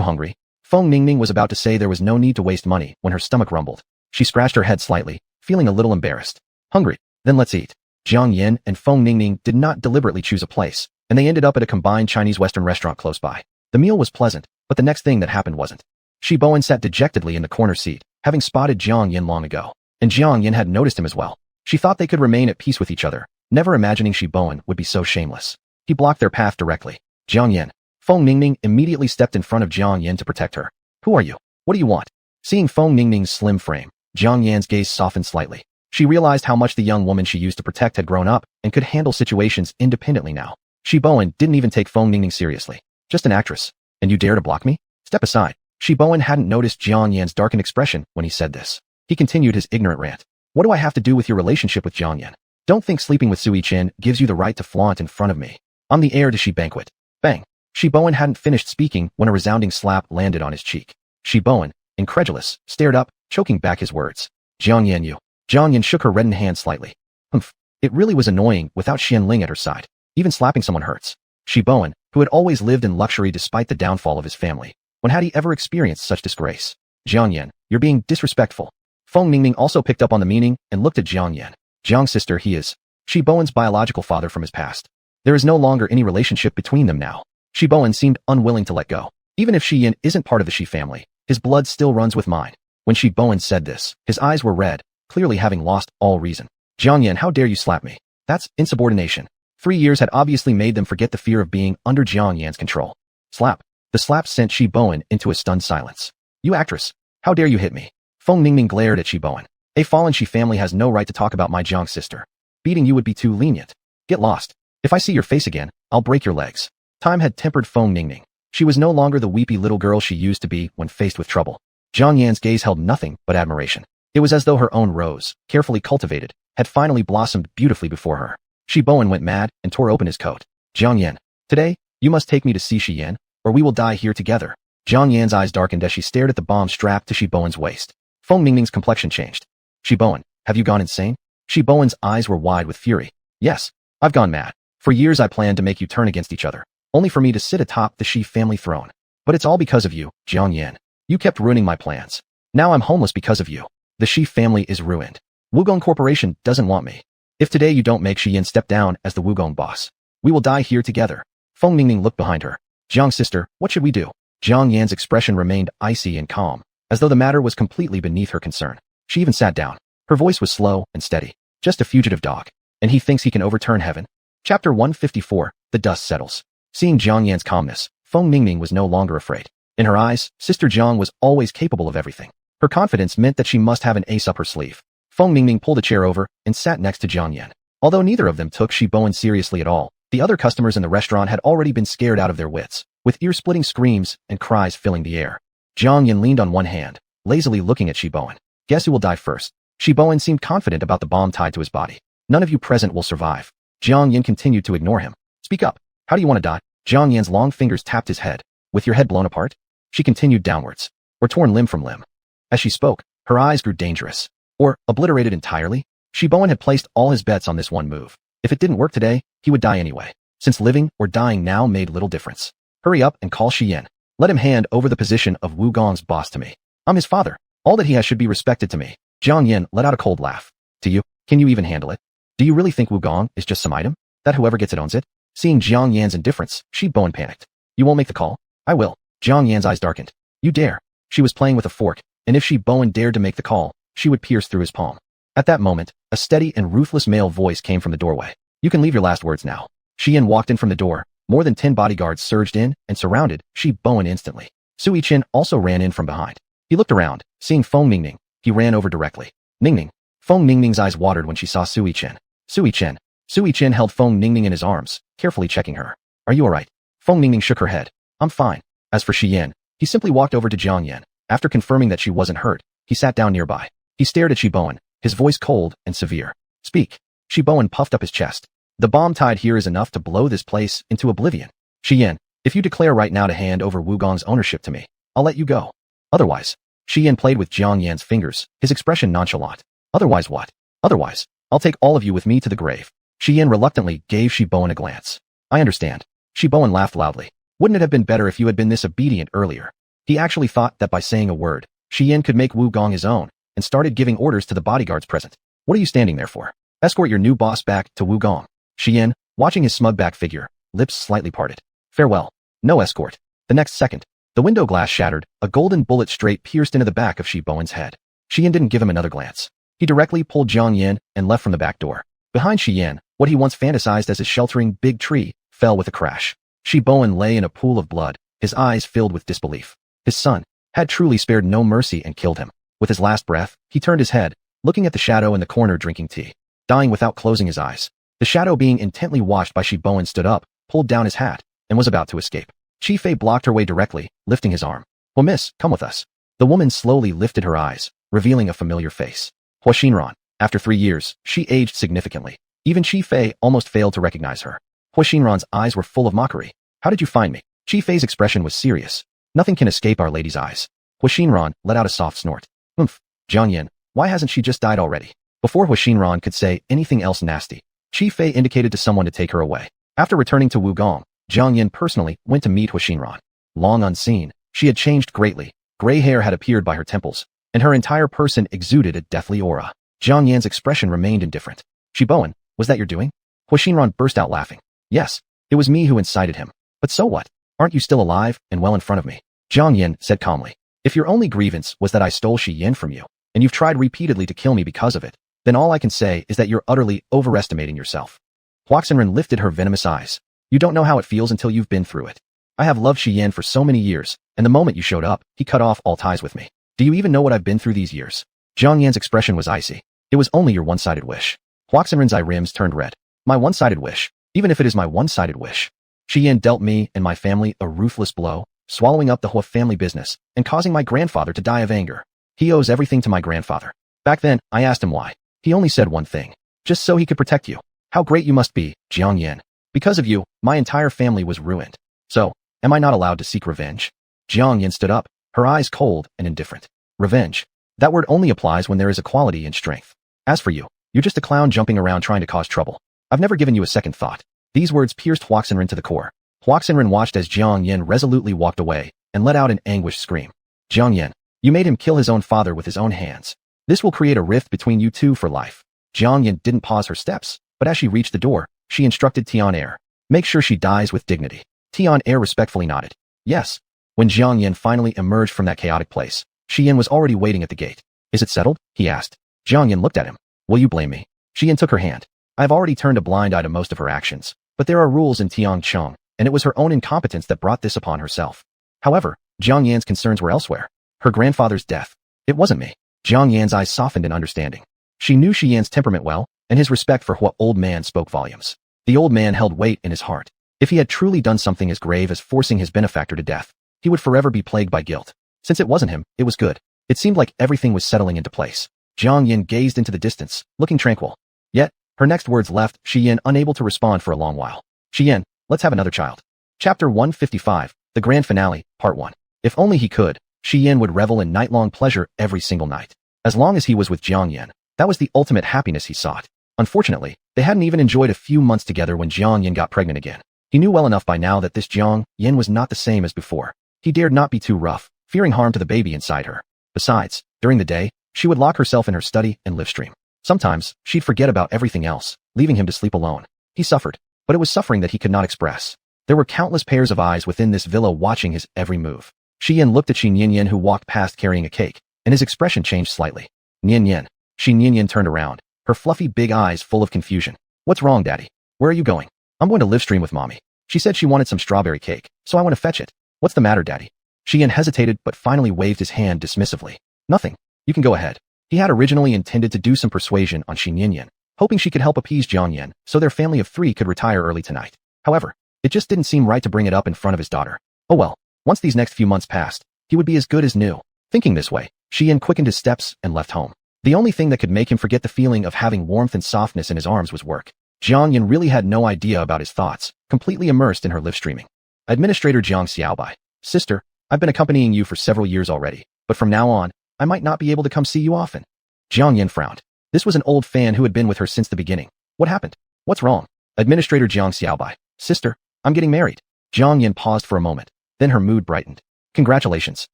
hungry? Feng Ningning was about to say there was no need to waste money when her stomach rumbled. She scratched her head slightly, feeling a little embarrassed. Hungry? Then let's eat. Jiang Yin and Feng Ningning did not deliberately choose a place, and they ended up at a combined Chinese-Western restaurant close by. The meal was pleasant, but the next thing that happened wasn't. Shi Bowen sat dejectedly in the corner seat, having spotted Jiang Yin long ago, and Jiang Yin had noticed him as well. She thought they could remain at peace with each other, never imagining Shi Bowen would be so shameless. He blocked their path directly. Jiang Yin. Feng Ningning immediately stepped in front of Jiang Yin to protect her. Who are you? What do you want? Seeing Feng Ningning's slim frame, Jiang Yan's gaze softened slightly. She realized how much the young woman she used to protect had grown up and could handle situations independently now. Shi Bowen didn't even take Feng Ningning seriously. Just an actress. And you dare to block me? Step aside. Shi Bowen hadn't noticed Jiang Yan's darkened expression when he said this. He continued his ignorant rant. What do I have to do with your relationship with Jiang Yan? Don't think sleeping with Sui Chen gives you the right to flaunt in front of me. I'm the heir to Shi Banquet. Bang. Shi Bowen hadn't finished speaking when a resounding slap landed on his cheek. Shi Bowen, incredulous, stared up, choking back his words. Jiang Yan you. Jiang Yan shook her reddened hand slightly. Humph. It really was annoying without Xian Ling at her side. Even slapping someone hurts. Shi Bowen, who had always lived in luxury despite the downfall of his family, when had he ever experienced such disgrace? Jiang Yan, you're being disrespectful. Feng Ningning also picked up on the meaning and looked at Jiang Yan. Jiang's sister he is. Shi Bowen's biological father from his past. There is no longer any relationship between them now. Shi Bowen seemed unwilling to let go. Even if Shi Yin isn't part of the Shi family, his blood still runs with mine. When Shi Bowen said this, his eyes were red, clearly having lost all reason. Jiang Yan, how dare you slap me? That's insubordination. 3 years had obviously made them forget the fear of being under Jiang Yan's control. Slap. The slap sent Shi Bowen into a stunned silence. You actress. How dare you hit me? Feng Ningning glared at Shi Bowen. A fallen Shi family has no right to talk about my Jiang sister. Beating you would be too lenient. Get lost. If I see your face again, I'll break your legs. Time had tempered Feng Ningning. She was no longer the weepy little girl she used to be when faced with trouble. Jiang Yan's gaze held nothing but admiration. It was as though her own rose, carefully cultivated, had finally blossomed beautifully before her. Shi Bowen went mad and tore open his coat. Jiang Yan, today, you must take me to see Shi Yan, or we will die here together. Jiang Yan's eyes darkened as she stared at the bomb strapped to Shi Bowen's waist. Feng Ningning's complexion changed. Shi Bowen, have you gone insane? Shi Bowen's eyes were wide with fury. Yes, I've gone mad. For years I planned to make you turn against each other, only for me to sit atop the Shi family throne. But it's all because of you, Jiang Yan. You kept ruining my plans. Now I'm homeless because of you. The Shi family is ruined. Wugong Corporation doesn't want me. If today you don't make Shi Yan step down as the Wugong boss, we will die here together. Feng Ningning looked behind her. Jiang's sister, what should we do? Jiang Yan's expression remained icy and calm, as though the matter was completely beneath her concern. She even sat down. Her voice was slow and steady. Just a fugitive dog. And he thinks he can overturn heaven? Chapter 154, The Dust Settles. Seeing Jiang Yan's calmness, Feng Ningning was no longer afraid. In her eyes, Sister Jiang was always capable of everything. Her confidence meant that she must have an ace up her sleeve. Feng Ningning pulled a chair over and sat next to Jiang Yan. Although neither of them took Shi Bowen seriously at all, the other customers in the restaurant had already been scared out of their wits, with ear-splitting screams and cries filling the air. Jiang Yan leaned on one hand, lazily looking at Shi Bowen. Guess who will die first? Shi Bowen seemed confident about the bomb tied to his body. None of you present will survive. Jiang Yan continued to ignore him. Speak up. How do you want to die? Jiang Yan's long fingers tapped his head. With your head blown apart? She continued downwards. Or torn limb from limb. As she spoke, her eyes grew dangerous. Or obliterated entirely? Shi Bowen had placed all his bets on this one move. If it didn't work today, he would die anyway. Since living or dying now made little difference. Hurry up and call Shi Yan. Let him hand over the position of Wugong's boss to me. I'm his father. All that he has should be respected to me. Jiang Yan let out a cold laugh. To you? Can you even handle it? Do you really think Wugong is just some item? That whoever gets it owns it? Seeing Jiang Yan's indifference, Shi Bowen panicked. You won't make the call? I will. Jiang Yan's eyes darkened. You dare. She was playing with a fork, and if Shi Bowen dared to make the call, she would pierce through his palm. At that moment, a steady and ruthless male voice came from the doorway. You can leave your last words now. Shi Yan walked in from the door. More than 10 bodyguards surged in and surrounded Shi Bowen instantly. Sui Chen also ran in from behind. He looked around, seeing Feng Ningning. He ran over directly. Ningning. Feng Ningning's eyes watered when she saw Sui Chen. Sui Chen. Sui Chen held Feng Ningning in his arms, carefully checking her. Are you alright? Feng Ningning shook her head. I'm fine. As for Shi Yan, he simply walked over to Jiang Yan. After confirming that she wasn't hurt, he sat down nearby. He stared at Shi Bowen, his voice cold and severe. Speak. Shi Bowen puffed up his chest. The bomb tied here is enough to blow this place into oblivion. Shi Yan, if you declare right now to hand over Wugong's ownership to me, I'll let you go. Otherwise, Shi Yan played with Jiang Yan's fingers, his expression nonchalant. Otherwise what? Otherwise, I'll take all of you with me to the grave. Shi Yan reluctantly gave Shi Bowen a glance. I understand. Shi Bowen laughed loudly. Wouldn't it have been better if you had been this obedient earlier? He actually thought that by saying a word, Shi Yin could make Wu Gong his own, and started giving orders to the bodyguards present. What are you standing there for? Escort your new boss back to Wu Gong. Shi Yin, watching his smug back figure, lips slightly parted. Farewell. No escort. The next second, the window glass shattered, a golden bullet straight pierced into the back of Shi Bowen's head. Shi Yin didn't give him another glance. He directly pulled Jiang Yin and left from the back door. Behind Shi Yin, what he once fantasized as his sheltering big tree fell with a crash. Shi Bowen lay in a pool of blood, his eyes filled with disbelief. His son had truly spared no mercy and killed him. With his last breath, he turned his head, looking at the shadow in the corner drinking tea, dying without closing his eyes. The shadow being intently watched by Shi Bowen stood up, pulled down his hat, and was about to escape. Chi Fei blocked her way directly, lifting his arm. "Well, miss, come with us." The woman slowly lifted her eyes, revealing a familiar face. Hua Xinran. After 3 years, she aged significantly. Even Chi Fei almost failed to recognize her. Hua Xinran's eyes were full of mockery. "How did you find me?" Chi Fei's expression was serious. "Nothing can escape Our Lady's eyes." Hua Xinran let out a soft snort. "Oomph, Jiang Yin, why hasn't she just died already?" Before Hua Xinran could say anything else nasty, Chi Fei indicated to someone to take her away. After returning to Wu Gong, Jiang Yin personally went to meet Hua Xinran. Long unseen, she had changed greatly. Gray hair had appeared by her temples, and her entire person exuded a deathly aura. Jiang Yan's expression remained indifferent. "Shi Bowen, was that your doing?" Hua Xinran burst out laughing. "Yes, it was me who incited him. But so what? Aren't you still alive and well in front of me?" Jiang Yin said calmly. "If your only grievance was that I stole Shi Yin from you, and you've tried repeatedly to kill me because of it, then all I can say is that you're utterly overestimating yourself." Hua Xinran lifted her venomous eyes. "You don't know how it feels until you've been through it. I have loved Shi Yin for so many years, and the moment you showed up, he cut off all ties with me. Do you even know what I've been through these years?" Jiang Yan's expression was icy. "It was only your one-sided wish." Hua Xinran's eye rims turned red. "My one-sided wish? Even if it is my one-sided wish. Shi Yin dealt me and my family a ruthless blow, swallowing up the Hua family business, and causing my grandfather to die of anger. He owes everything to my grandfather. Back then, I asked him why. He only said one thing. Just so he could protect you. How great you must be, Jiang Yin. Because of you, my entire family was ruined. So, am I not allowed to seek revenge?" Jiang Yin stood up, her eyes cold and indifferent. "Revenge? That word only applies when there is equality in strength. As for you, you're just a clown jumping around trying to cause trouble. I've never given you a second thought." These words pierced Hua Xinran to the core. Hua Xinran watched as Jiang Yin resolutely walked away and let out an anguished scream. "Jiang Yin, you made him kill his own father with his own hands. This will create a rift between you two for life." Jiang Yin didn't pause her steps, but as she reached the door, she instructed Tian Er. "Make sure she dies with dignity." Tian Er respectfully nodded. "Yes." When Jiang Yin finally emerged from that chaotic place, Shi Yin was already waiting at the gate. "Is it settled?" he asked. Jiang Yin looked at him. "Will you blame me?" Shi Yin took her hand. "I've already turned a blind eye to most of her actions, but there are rules in Tiangcheng, and it was her own incompetence that brought this upon herself." However, Jiang Yan's concerns were elsewhere. Her grandfather's death. "It wasn't me." Jiang Yan's eyes softened in understanding. She knew Shi Yan's temperament well, and his respect for Hua old man spoke volumes. The old man held weight in his heart. If he had truly done something as grave as forcing his benefactor to death, he would forever be plagued by guilt. Since it wasn't him, it was good. It seemed like everything was settling into place. Jiang Yin gazed into the distance, looking tranquil. Yet, her next words left Shi Yin unable to respond for a long while. "Shi Yin, let's have another child." Chapter 155, The Grand Finale, Part 1. If only he could, Shi Yin would revel in night-long pleasure every single night. As long as he was with Jiang Yin, that was the ultimate happiness he sought. Unfortunately, they hadn't even enjoyed a few months together when Jiang Yin got pregnant again. He knew well enough by now that this Jiang Yin was not the same as before. He dared not be too rough, fearing harm to the baby inside her. Besides, during the day, she would lock herself in her study and live stream. Sometimes, she'd forget about everything else, leaving him to sleep alone. He suffered, but it was suffering that he could not express. There were countless pairs of eyes within this villa watching his every move. Shi Yin looked at Shi Nianyan who walked past carrying a cake, and his expression changed slightly. "Nianyan." Shi Nianyan turned around, her fluffy big eyes full of confusion. "What's wrong, Daddy? Where are you going?" "I'm going to live stream with Mommy. She said she wanted some strawberry cake, so I want to fetch it." "What's the matter, Daddy?" Shi Yin hesitated but finally waved his hand dismissively. "Nothing. You can go ahead." He had originally intended to do some persuasion on Shi Nianyan, hoping she could help appease Jiang Yin so their family of 3 could retire early tonight. However, it just didn't seem right to bring it up in front of his daughter. Oh well, once these next few months passed, he would be as good as new. Thinking this way, Shi Yin quickened his steps and left home. The only thing that could make him forget the feeling of having warmth and softness in his arms was work. Jiang Yin really had no idea about his thoughts, completely immersed in her live streaming. Administrator Jiang Xiaobai. "Sister, I've been accompanying you for several years already, but from now on, I might not be able to come see you often." Jiang Yin frowned. This was an old fan who had been with her since the beginning. "What happened? What's wrong?" Administrator Jiang Xiaobai. "Sister, I'm getting married. Jiang Yin paused for a moment. Then her mood brightened. Congratulations.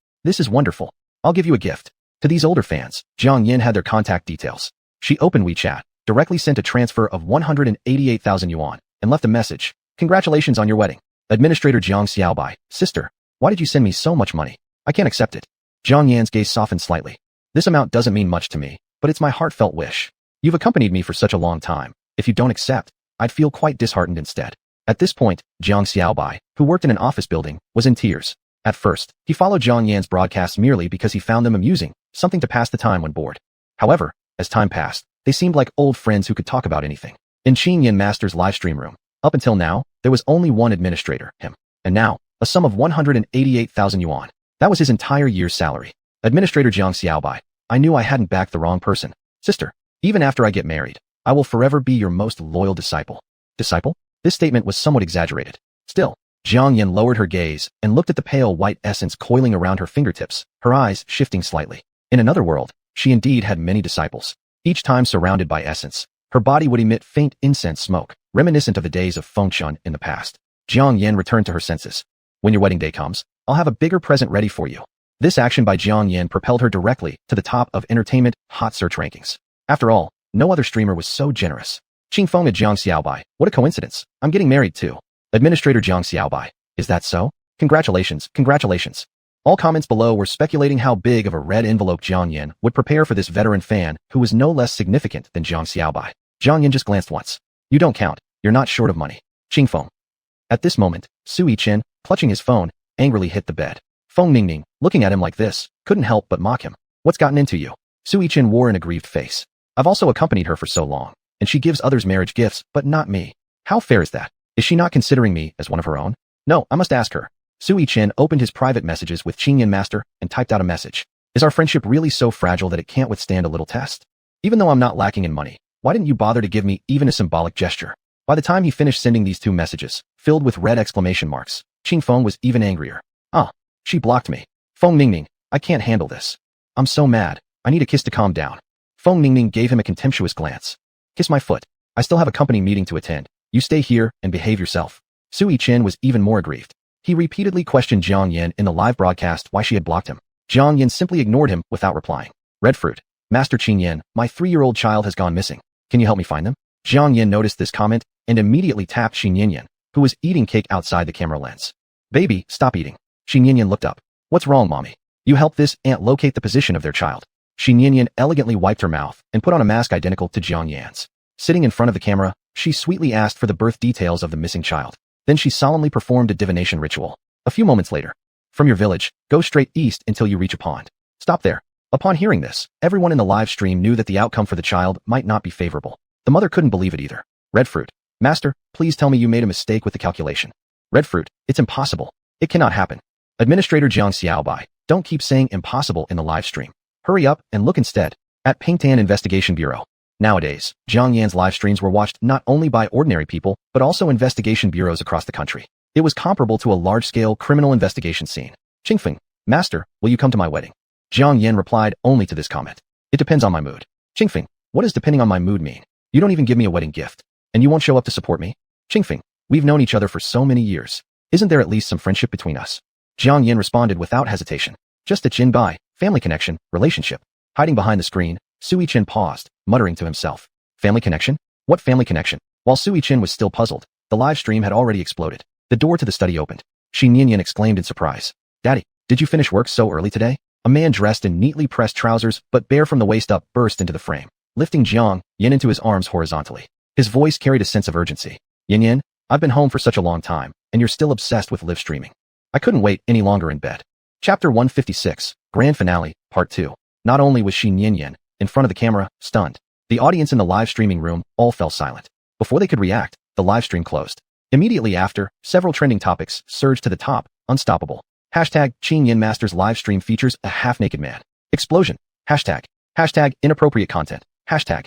This is wonderful. I'll give you a gift. To these older fans, Jiang Yin had their contact details. She opened WeChat, directly sent a transfer of 188,000 yuan, and left a message. Congratulations on your wedding. Administrator Jiang Xiaobai, sister, why did you send me so much money? I can't accept it. Jiang Yan's gaze softened slightly. This amount doesn't mean much to me, but it's my heartfelt wish. You've accompanied me for such a long time. If you don't accept, I'd feel quite disheartened instead. At this point, Jiang Xiaobai, who worked in an office building, was in tears. At first, he followed Jiang Yan's broadcasts merely because he found them amusing, something to pass the time when bored. However, as time passed, they seemed like old friends who could talk about anything. In Qin Yin Master's livestream room, up until now, there was only one administrator, him. And now, a sum of 188,000 yuan. That was his entire year's salary. Administrator Jiang Xiaobai, I knew I hadn't backed the wrong person. Sister, even after I get married, I will forever be your most loyal disciple. Disciple? This statement was somewhat exaggerated. Still, Jiang Yin lowered her gaze and looked at the pale white essence coiling around her fingertips, her eyes shifting slightly. In another world, she indeed had many disciples. Each time surrounded by essence, her body would emit faint incense smoke, reminiscent of the days of Fengchun in the past. Jiang Yin returned to her senses. When your wedding day comes, I'll have a bigger present ready for you. This action by Jiang Yin propelled her directly to the top of entertainment hot search rankings. After all, no other streamer was so generous. Qingfeng at Jiang Xiaobai, what a coincidence. I'm getting married too. Administrator Jiang Xiaobai, is that so? Congratulations, congratulations. All comments below were speculating how big of a red envelope Jiang Yin would prepare for this veteran fan who was no less significant than Jiang Xiaobai. Jiang Yin just glanced once. You don't count. You're not short of money. Qingfeng. At this moment, Su Yichen, clutching his phone, angrily hit the bed. Feng Ningning, looking at him like this, couldn't help but mock him. What's gotten into you? Su Yichen wore an aggrieved face. I've also accompanied her for so long, and she gives others marriage gifts, but not me. How fair is that? Is she not considering me as one of her own? No, I must ask her. Su Yichen opened his private messages with Qin Yin Master and typed out a message. Is our friendship really so fragile that it can't withstand a little test? Even though I'm not lacking in money, why didn't you bother to give me even a symbolic gesture? By the time he finished sending these two messages, filled with red exclamation marks, Qingfeng was even angrier. She blocked me. Feng Ningning, I can't handle this. I'm so mad. I need a kiss to calm down. Feng Ningning gave him a contemptuous glance. Kiss my foot. I still have a company meeting to attend. You stay here and behave yourself. Su Yichen was even more aggrieved. He repeatedly questioned Jiang Yin in the live broadcast why she had blocked him. Jiang Yin simply ignored him without replying. Red fruit. Master Qin Yin, my 3-year-old child has gone missing. Can you help me find them? Jiang Yin noticed this comment and immediately tapped Xin Yin, who was eating cake outside the camera lens. Baby, stop eating. Xin Yin looked up. What's wrong, mommy? You help this aunt locate the position of their child. Xin Yin elegantly wiped her mouth and put on a mask identical to Jiang Yan's. Sitting in front of the camera, she sweetly asked for the birth details of the missing child. Then she solemnly performed a divination ritual. A few moments later, from your village, go straight east until you reach a pond. Stop there. Upon hearing this, everyone in the live stream knew that the outcome for the child might not be favorable. The mother couldn't believe it either. Red fruit. Master, please tell me you made a mistake with the calculation. Red fruit, it's impossible. It cannot happen. Administrator Jiang Xiaobai, don't keep saying impossible in the live stream. Hurry up and look instead at Pingtan Investigation Bureau. Nowadays, Jiang Yan's live streams were watched not only by ordinary people, but also investigation bureaus across the country. It was comparable to a large-scale criminal investigation scene. Qingfeng, Master, will you come to my wedding? Jiang Yan replied only to this comment. It depends on my mood. Qingfeng, what does depending on my mood mean? You don't even give me a wedding gift. And you won't show up to support me? Qingfeng, we've known each other for so many years. Isn't there at least some friendship between us? Jiang Yin responded without hesitation. Just a chin bai, family connection, relationship. Hiding behind the screen, Su Yichen paused, muttering to himself. Family connection? What family connection? While Su Yichen was still puzzled, the live stream had already exploded. The door to the study opened. Xin Yin exclaimed in surprise. Daddy, did you finish work so early today? A man dressed in neatly pressed trousers but bare from the waist up burst into the frame, lifting Jiang Yin into his arms horizontally. His voice carried a sense of urgency. Yin, I've been home for such a long time, and you're still obsessed with live streaming. I couldn't wait any longer in bed. Chapter 156, Grand Finale, Part 2. Not only was Xin Yin in front of the camera, stunned, the audience in the live streaming room all fell silent. Before they could react, the live stream closed. Immediately after, several trending topics surged to the top. Unstoppable. Hashtag Qin Yin Master's live stream features a half-naked man. Explosion. Hashtag inappropriate content. Hashtag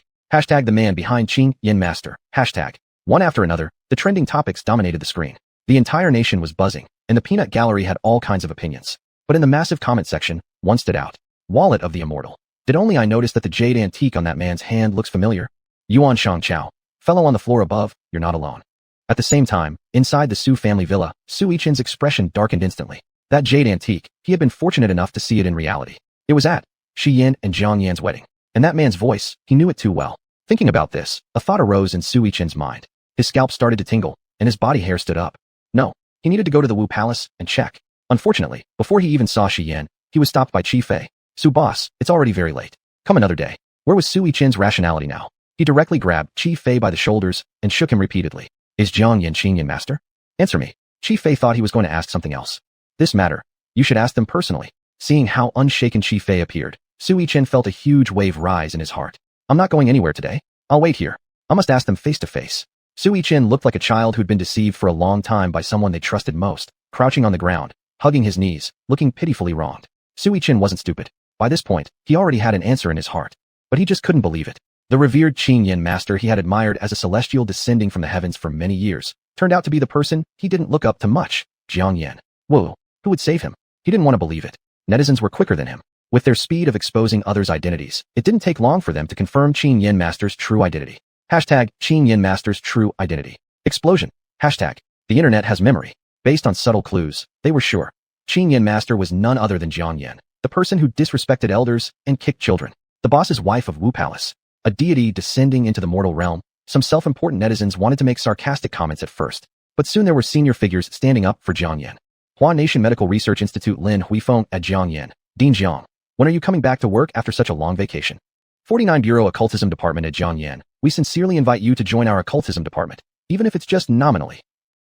the man behind Qin Yin Master. Hashtag. One after another, the trending topics dominated the screen. The entire nation was buzzing, and the peanut gallery had all kinds of opinions. But in the massive comment section, one stood out. Wallet of the Immortal. Did only I notice that the jade antique on that man's hand looks familiar? Yuan Shangchao. Fellow on the floor above, you're not alone. At the same time, inside the Su family villa, Su Yichen's expression darkened instantly. That jade antique, he had been fortunate enough to see it in reality. It was at Shi Yin and Jiang Yan's wedding. And that man's voice, he knew it too well. Thinking about this, a thought arose in Su Yichen's mind. His scalp started to tingle, and his body hair stood up. No, he needed to go to the Wu Palace and check. Unfortunately, before he even saw Shi Yin, he was stopped by Chi Fei. Su boss, it's already very late. Come another day. Where was Su Yichen's rationality now? He directly grabbed Chi Fei by the shoulders and shook him repeatedly. Is Jiang Yan Qin Yin master? Answer me. Chi Fei thought he was going to ask something else. This matter, you should ask them personally. Seeing how unshaken Chi Fei appeared, Su Yichen felt a huge wave rise in his heart. I'm not going anywhere today. I'll wait here. I must ask them face to face. Su Yichen looked like a child who'd been deceived for a long time by someone they trusted most, crouching on the ground, hugging his knees, looking pitifully wronged. Su Yichen wasn't stupid. By this point, he already had an answer in his heart. But he just couldn't believe it. The revered Qin Yin master he had admired as a celestial descending from the heavens for many years turned out to be the person he didn't look up to much, Jiang Yan. Whoa, who would save him? He didn't want to believe it. Netizens were quicker than him. With their speed of exposing others' identities, it didn't take long for them to confirm Qin Yin master's true identity. Hashtag Qin Yin master's true identity. Explosion. Hashtag the internet has memory. Based on subtle clues, they were sure. Qin Yin master was none other than Jiang Yan, the person who disrespected elders and kicked children. The boss's wife of Wu Palace. A deity descending into the mortal realm. Some self-important netizens wanted to make sarcastic comments at first, but soon there were senior figures standing up for Jiang Yan. Hua Nation Medical Research Institute Lin Huifeng at Jiang Yan. Dean Jiang. When are you coming back to work after such a long vacation? 49 Bureau Occultism Department at Jiang Yan. We sincerely invite you to join our occultism department, even if it's just nominally.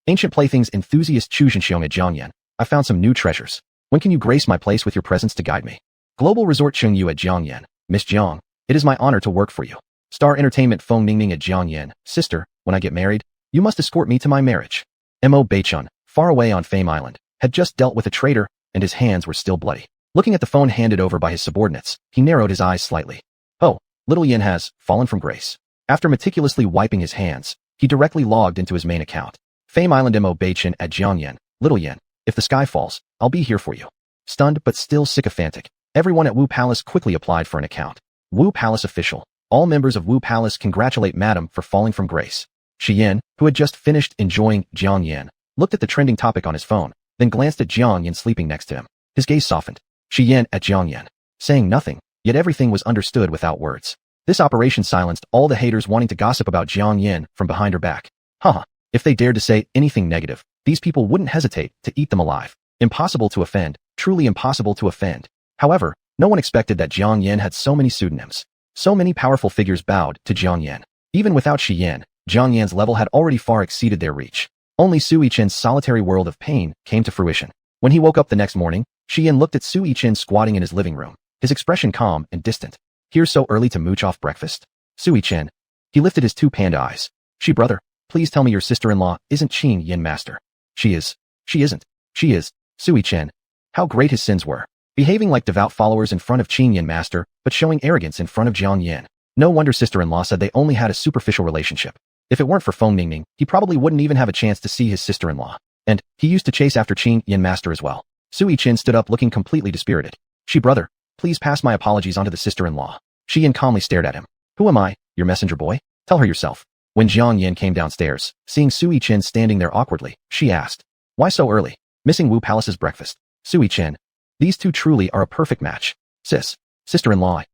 Ancient Playthings enthusiast Chu Zhenxiong at Jiang Yan. I found some new treasures. When can you grace my place with your presence to guide me? Global Resort Chengyu at Jiang Yan. Miss Jiang. It is my honor to work for you. Star Entertainment Feng Ningning at Jiang Yan. Sister, when I get married, you must escort me to my marriage. Mo Beichun, far away on Fame Island, had just dealt with a traitor, and his hands were still bloody. Looking at the phone handed over by his subordinates, he narrowed his eyes slightly. Oh, little Yin has fallen from grace. After meticulously wiping his hands, he directly logged into his main account. Fame Island Mo Beichun at Jiang Yan. Little Yin, if the sky falls, I'll be here for you. Stunned but still sycophantic, everyone at Wu Palace quickly applied for an account. Wu Palace official. All members of Wu Palace congratulate Madam for falling from grace. Shi Yin, who had just finished enjoying Jiang Yan, looked at the trending topic on his phone, then glanced at Jiang Yan sleeping next to him. His gaze softened. Shi Yin at Jiang Yan. Saying nothing, yet everything was understood without words. This operation silenced all the haters wanting to gossip about Jiang Yan from behind her back. Haha, if they dared to say anything negative, these people wouldn't hesitate to eat them alive. Impossible to offend, truly impossible to offend. However, no one expected that Jiang Yan had so many pseudonyms. So many powerful figures bowed to Jiang Yan. Even without Shi Yin, Jiang Yan's level had already far exceeded their reach. Only Su Yichen's solitary world of pain came to fruition. When he woke up the next morning, Shi Yin looked at Su Yichen squatting in his living room, his expression calm and distant. Here so early to mooch off breakfast? Su Yichen. He lifted his two panda eyes. Shi brother, please tell me your sister-in-law isn't Qin Yin master. She is. She isn't. She is. Su Yichen. How great his sins were. Behaving like devout followers in front of Qin Yin master, but showing arrogance in front of Jiang Yan. No wonder sister-in-law said they only had a superficial relationship. If it weren't for Feng Ningning, he probably wouldn't even have a chance to see his sister-in-law. And he used to chase after Qin Yin master as well. Su Yichen stood up looking completely dispirited. Shi brother, please pass my apologies on to the sister-in-law. Shi Yin calmly stared at him. Who am I, your messenger boy? Tell her yourself. When Jiang Yan came downstairs, seeing Su Yichen standing there awkwardly, she asked, why so early? Missing Wu Palace's breakfast. Su Yichen. These two truly are a perfect match. Sister-in-law.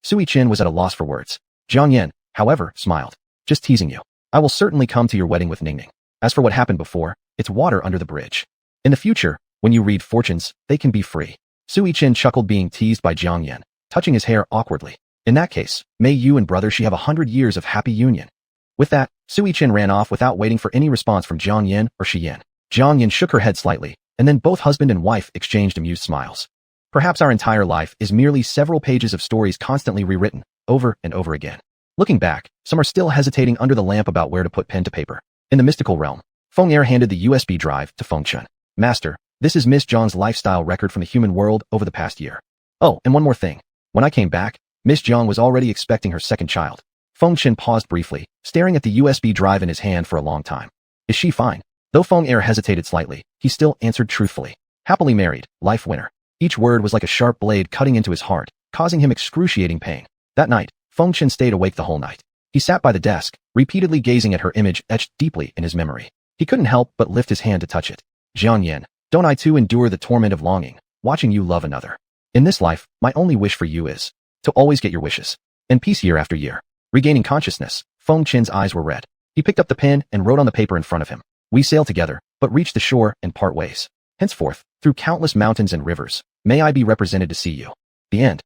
Su Yichen was at a loss for words. Jiang Yan, however, smiled. Just teasing you. I will certainly come to your wedding with Ningning. As for what happened before, it's water under the bridge. In the future, when you read fortunes, they can be free. Su Yichen chuckled being teased by Jiang Yan, touching his hair awkwardly. In that case, may you and brother she have 100 years of happy union. With that, Su Yichen ran off without waiting for any response from Jiang Yan or Shi Yin. Jiang Yan shook her head slightly, and then both husband and wife exchanged amused smiles. Perhaps our entire life is merely several pages of stories constantly rewritten, over and over again. Looking back, some are still hesitating under the lamp about where to put pen to paper. In the mystical realm, Feng Er handed the USB drive to Feng Chun. Master, this is Miss Zhang's lifestyle record from the human world over the past year. Oh, and one more thing. When I came back, Miss Zhang was already expecting her second child. Feng Chen paused briefly, staring at the USB drive in his hand for a long time. Is she fine? Though Feng Er hesitated slightly, he still answered truthfully. Happily married, life winner. Each word was like a sharp blade cutting into his heart, causing him excruciating pain. That night, Feng Chen stayed awake the whole night. He sat by the desk, repeatedly gazing at her image etched deeply in his memory. He couldn't help but lift his hand to touch it. Jiang Yin, don't I too endure the torment of longing, watching you love another? In this life, my only wish for you is to always get your wishes. In peace year after year. Regaining consciousness, Feng Qin's eyes were red. He picked up the pen and wrote on the paper in front of him. We sail together, but reach the shore and part ways. Henceforth, through countless mountains and rivers, may I be represented to see you. The end.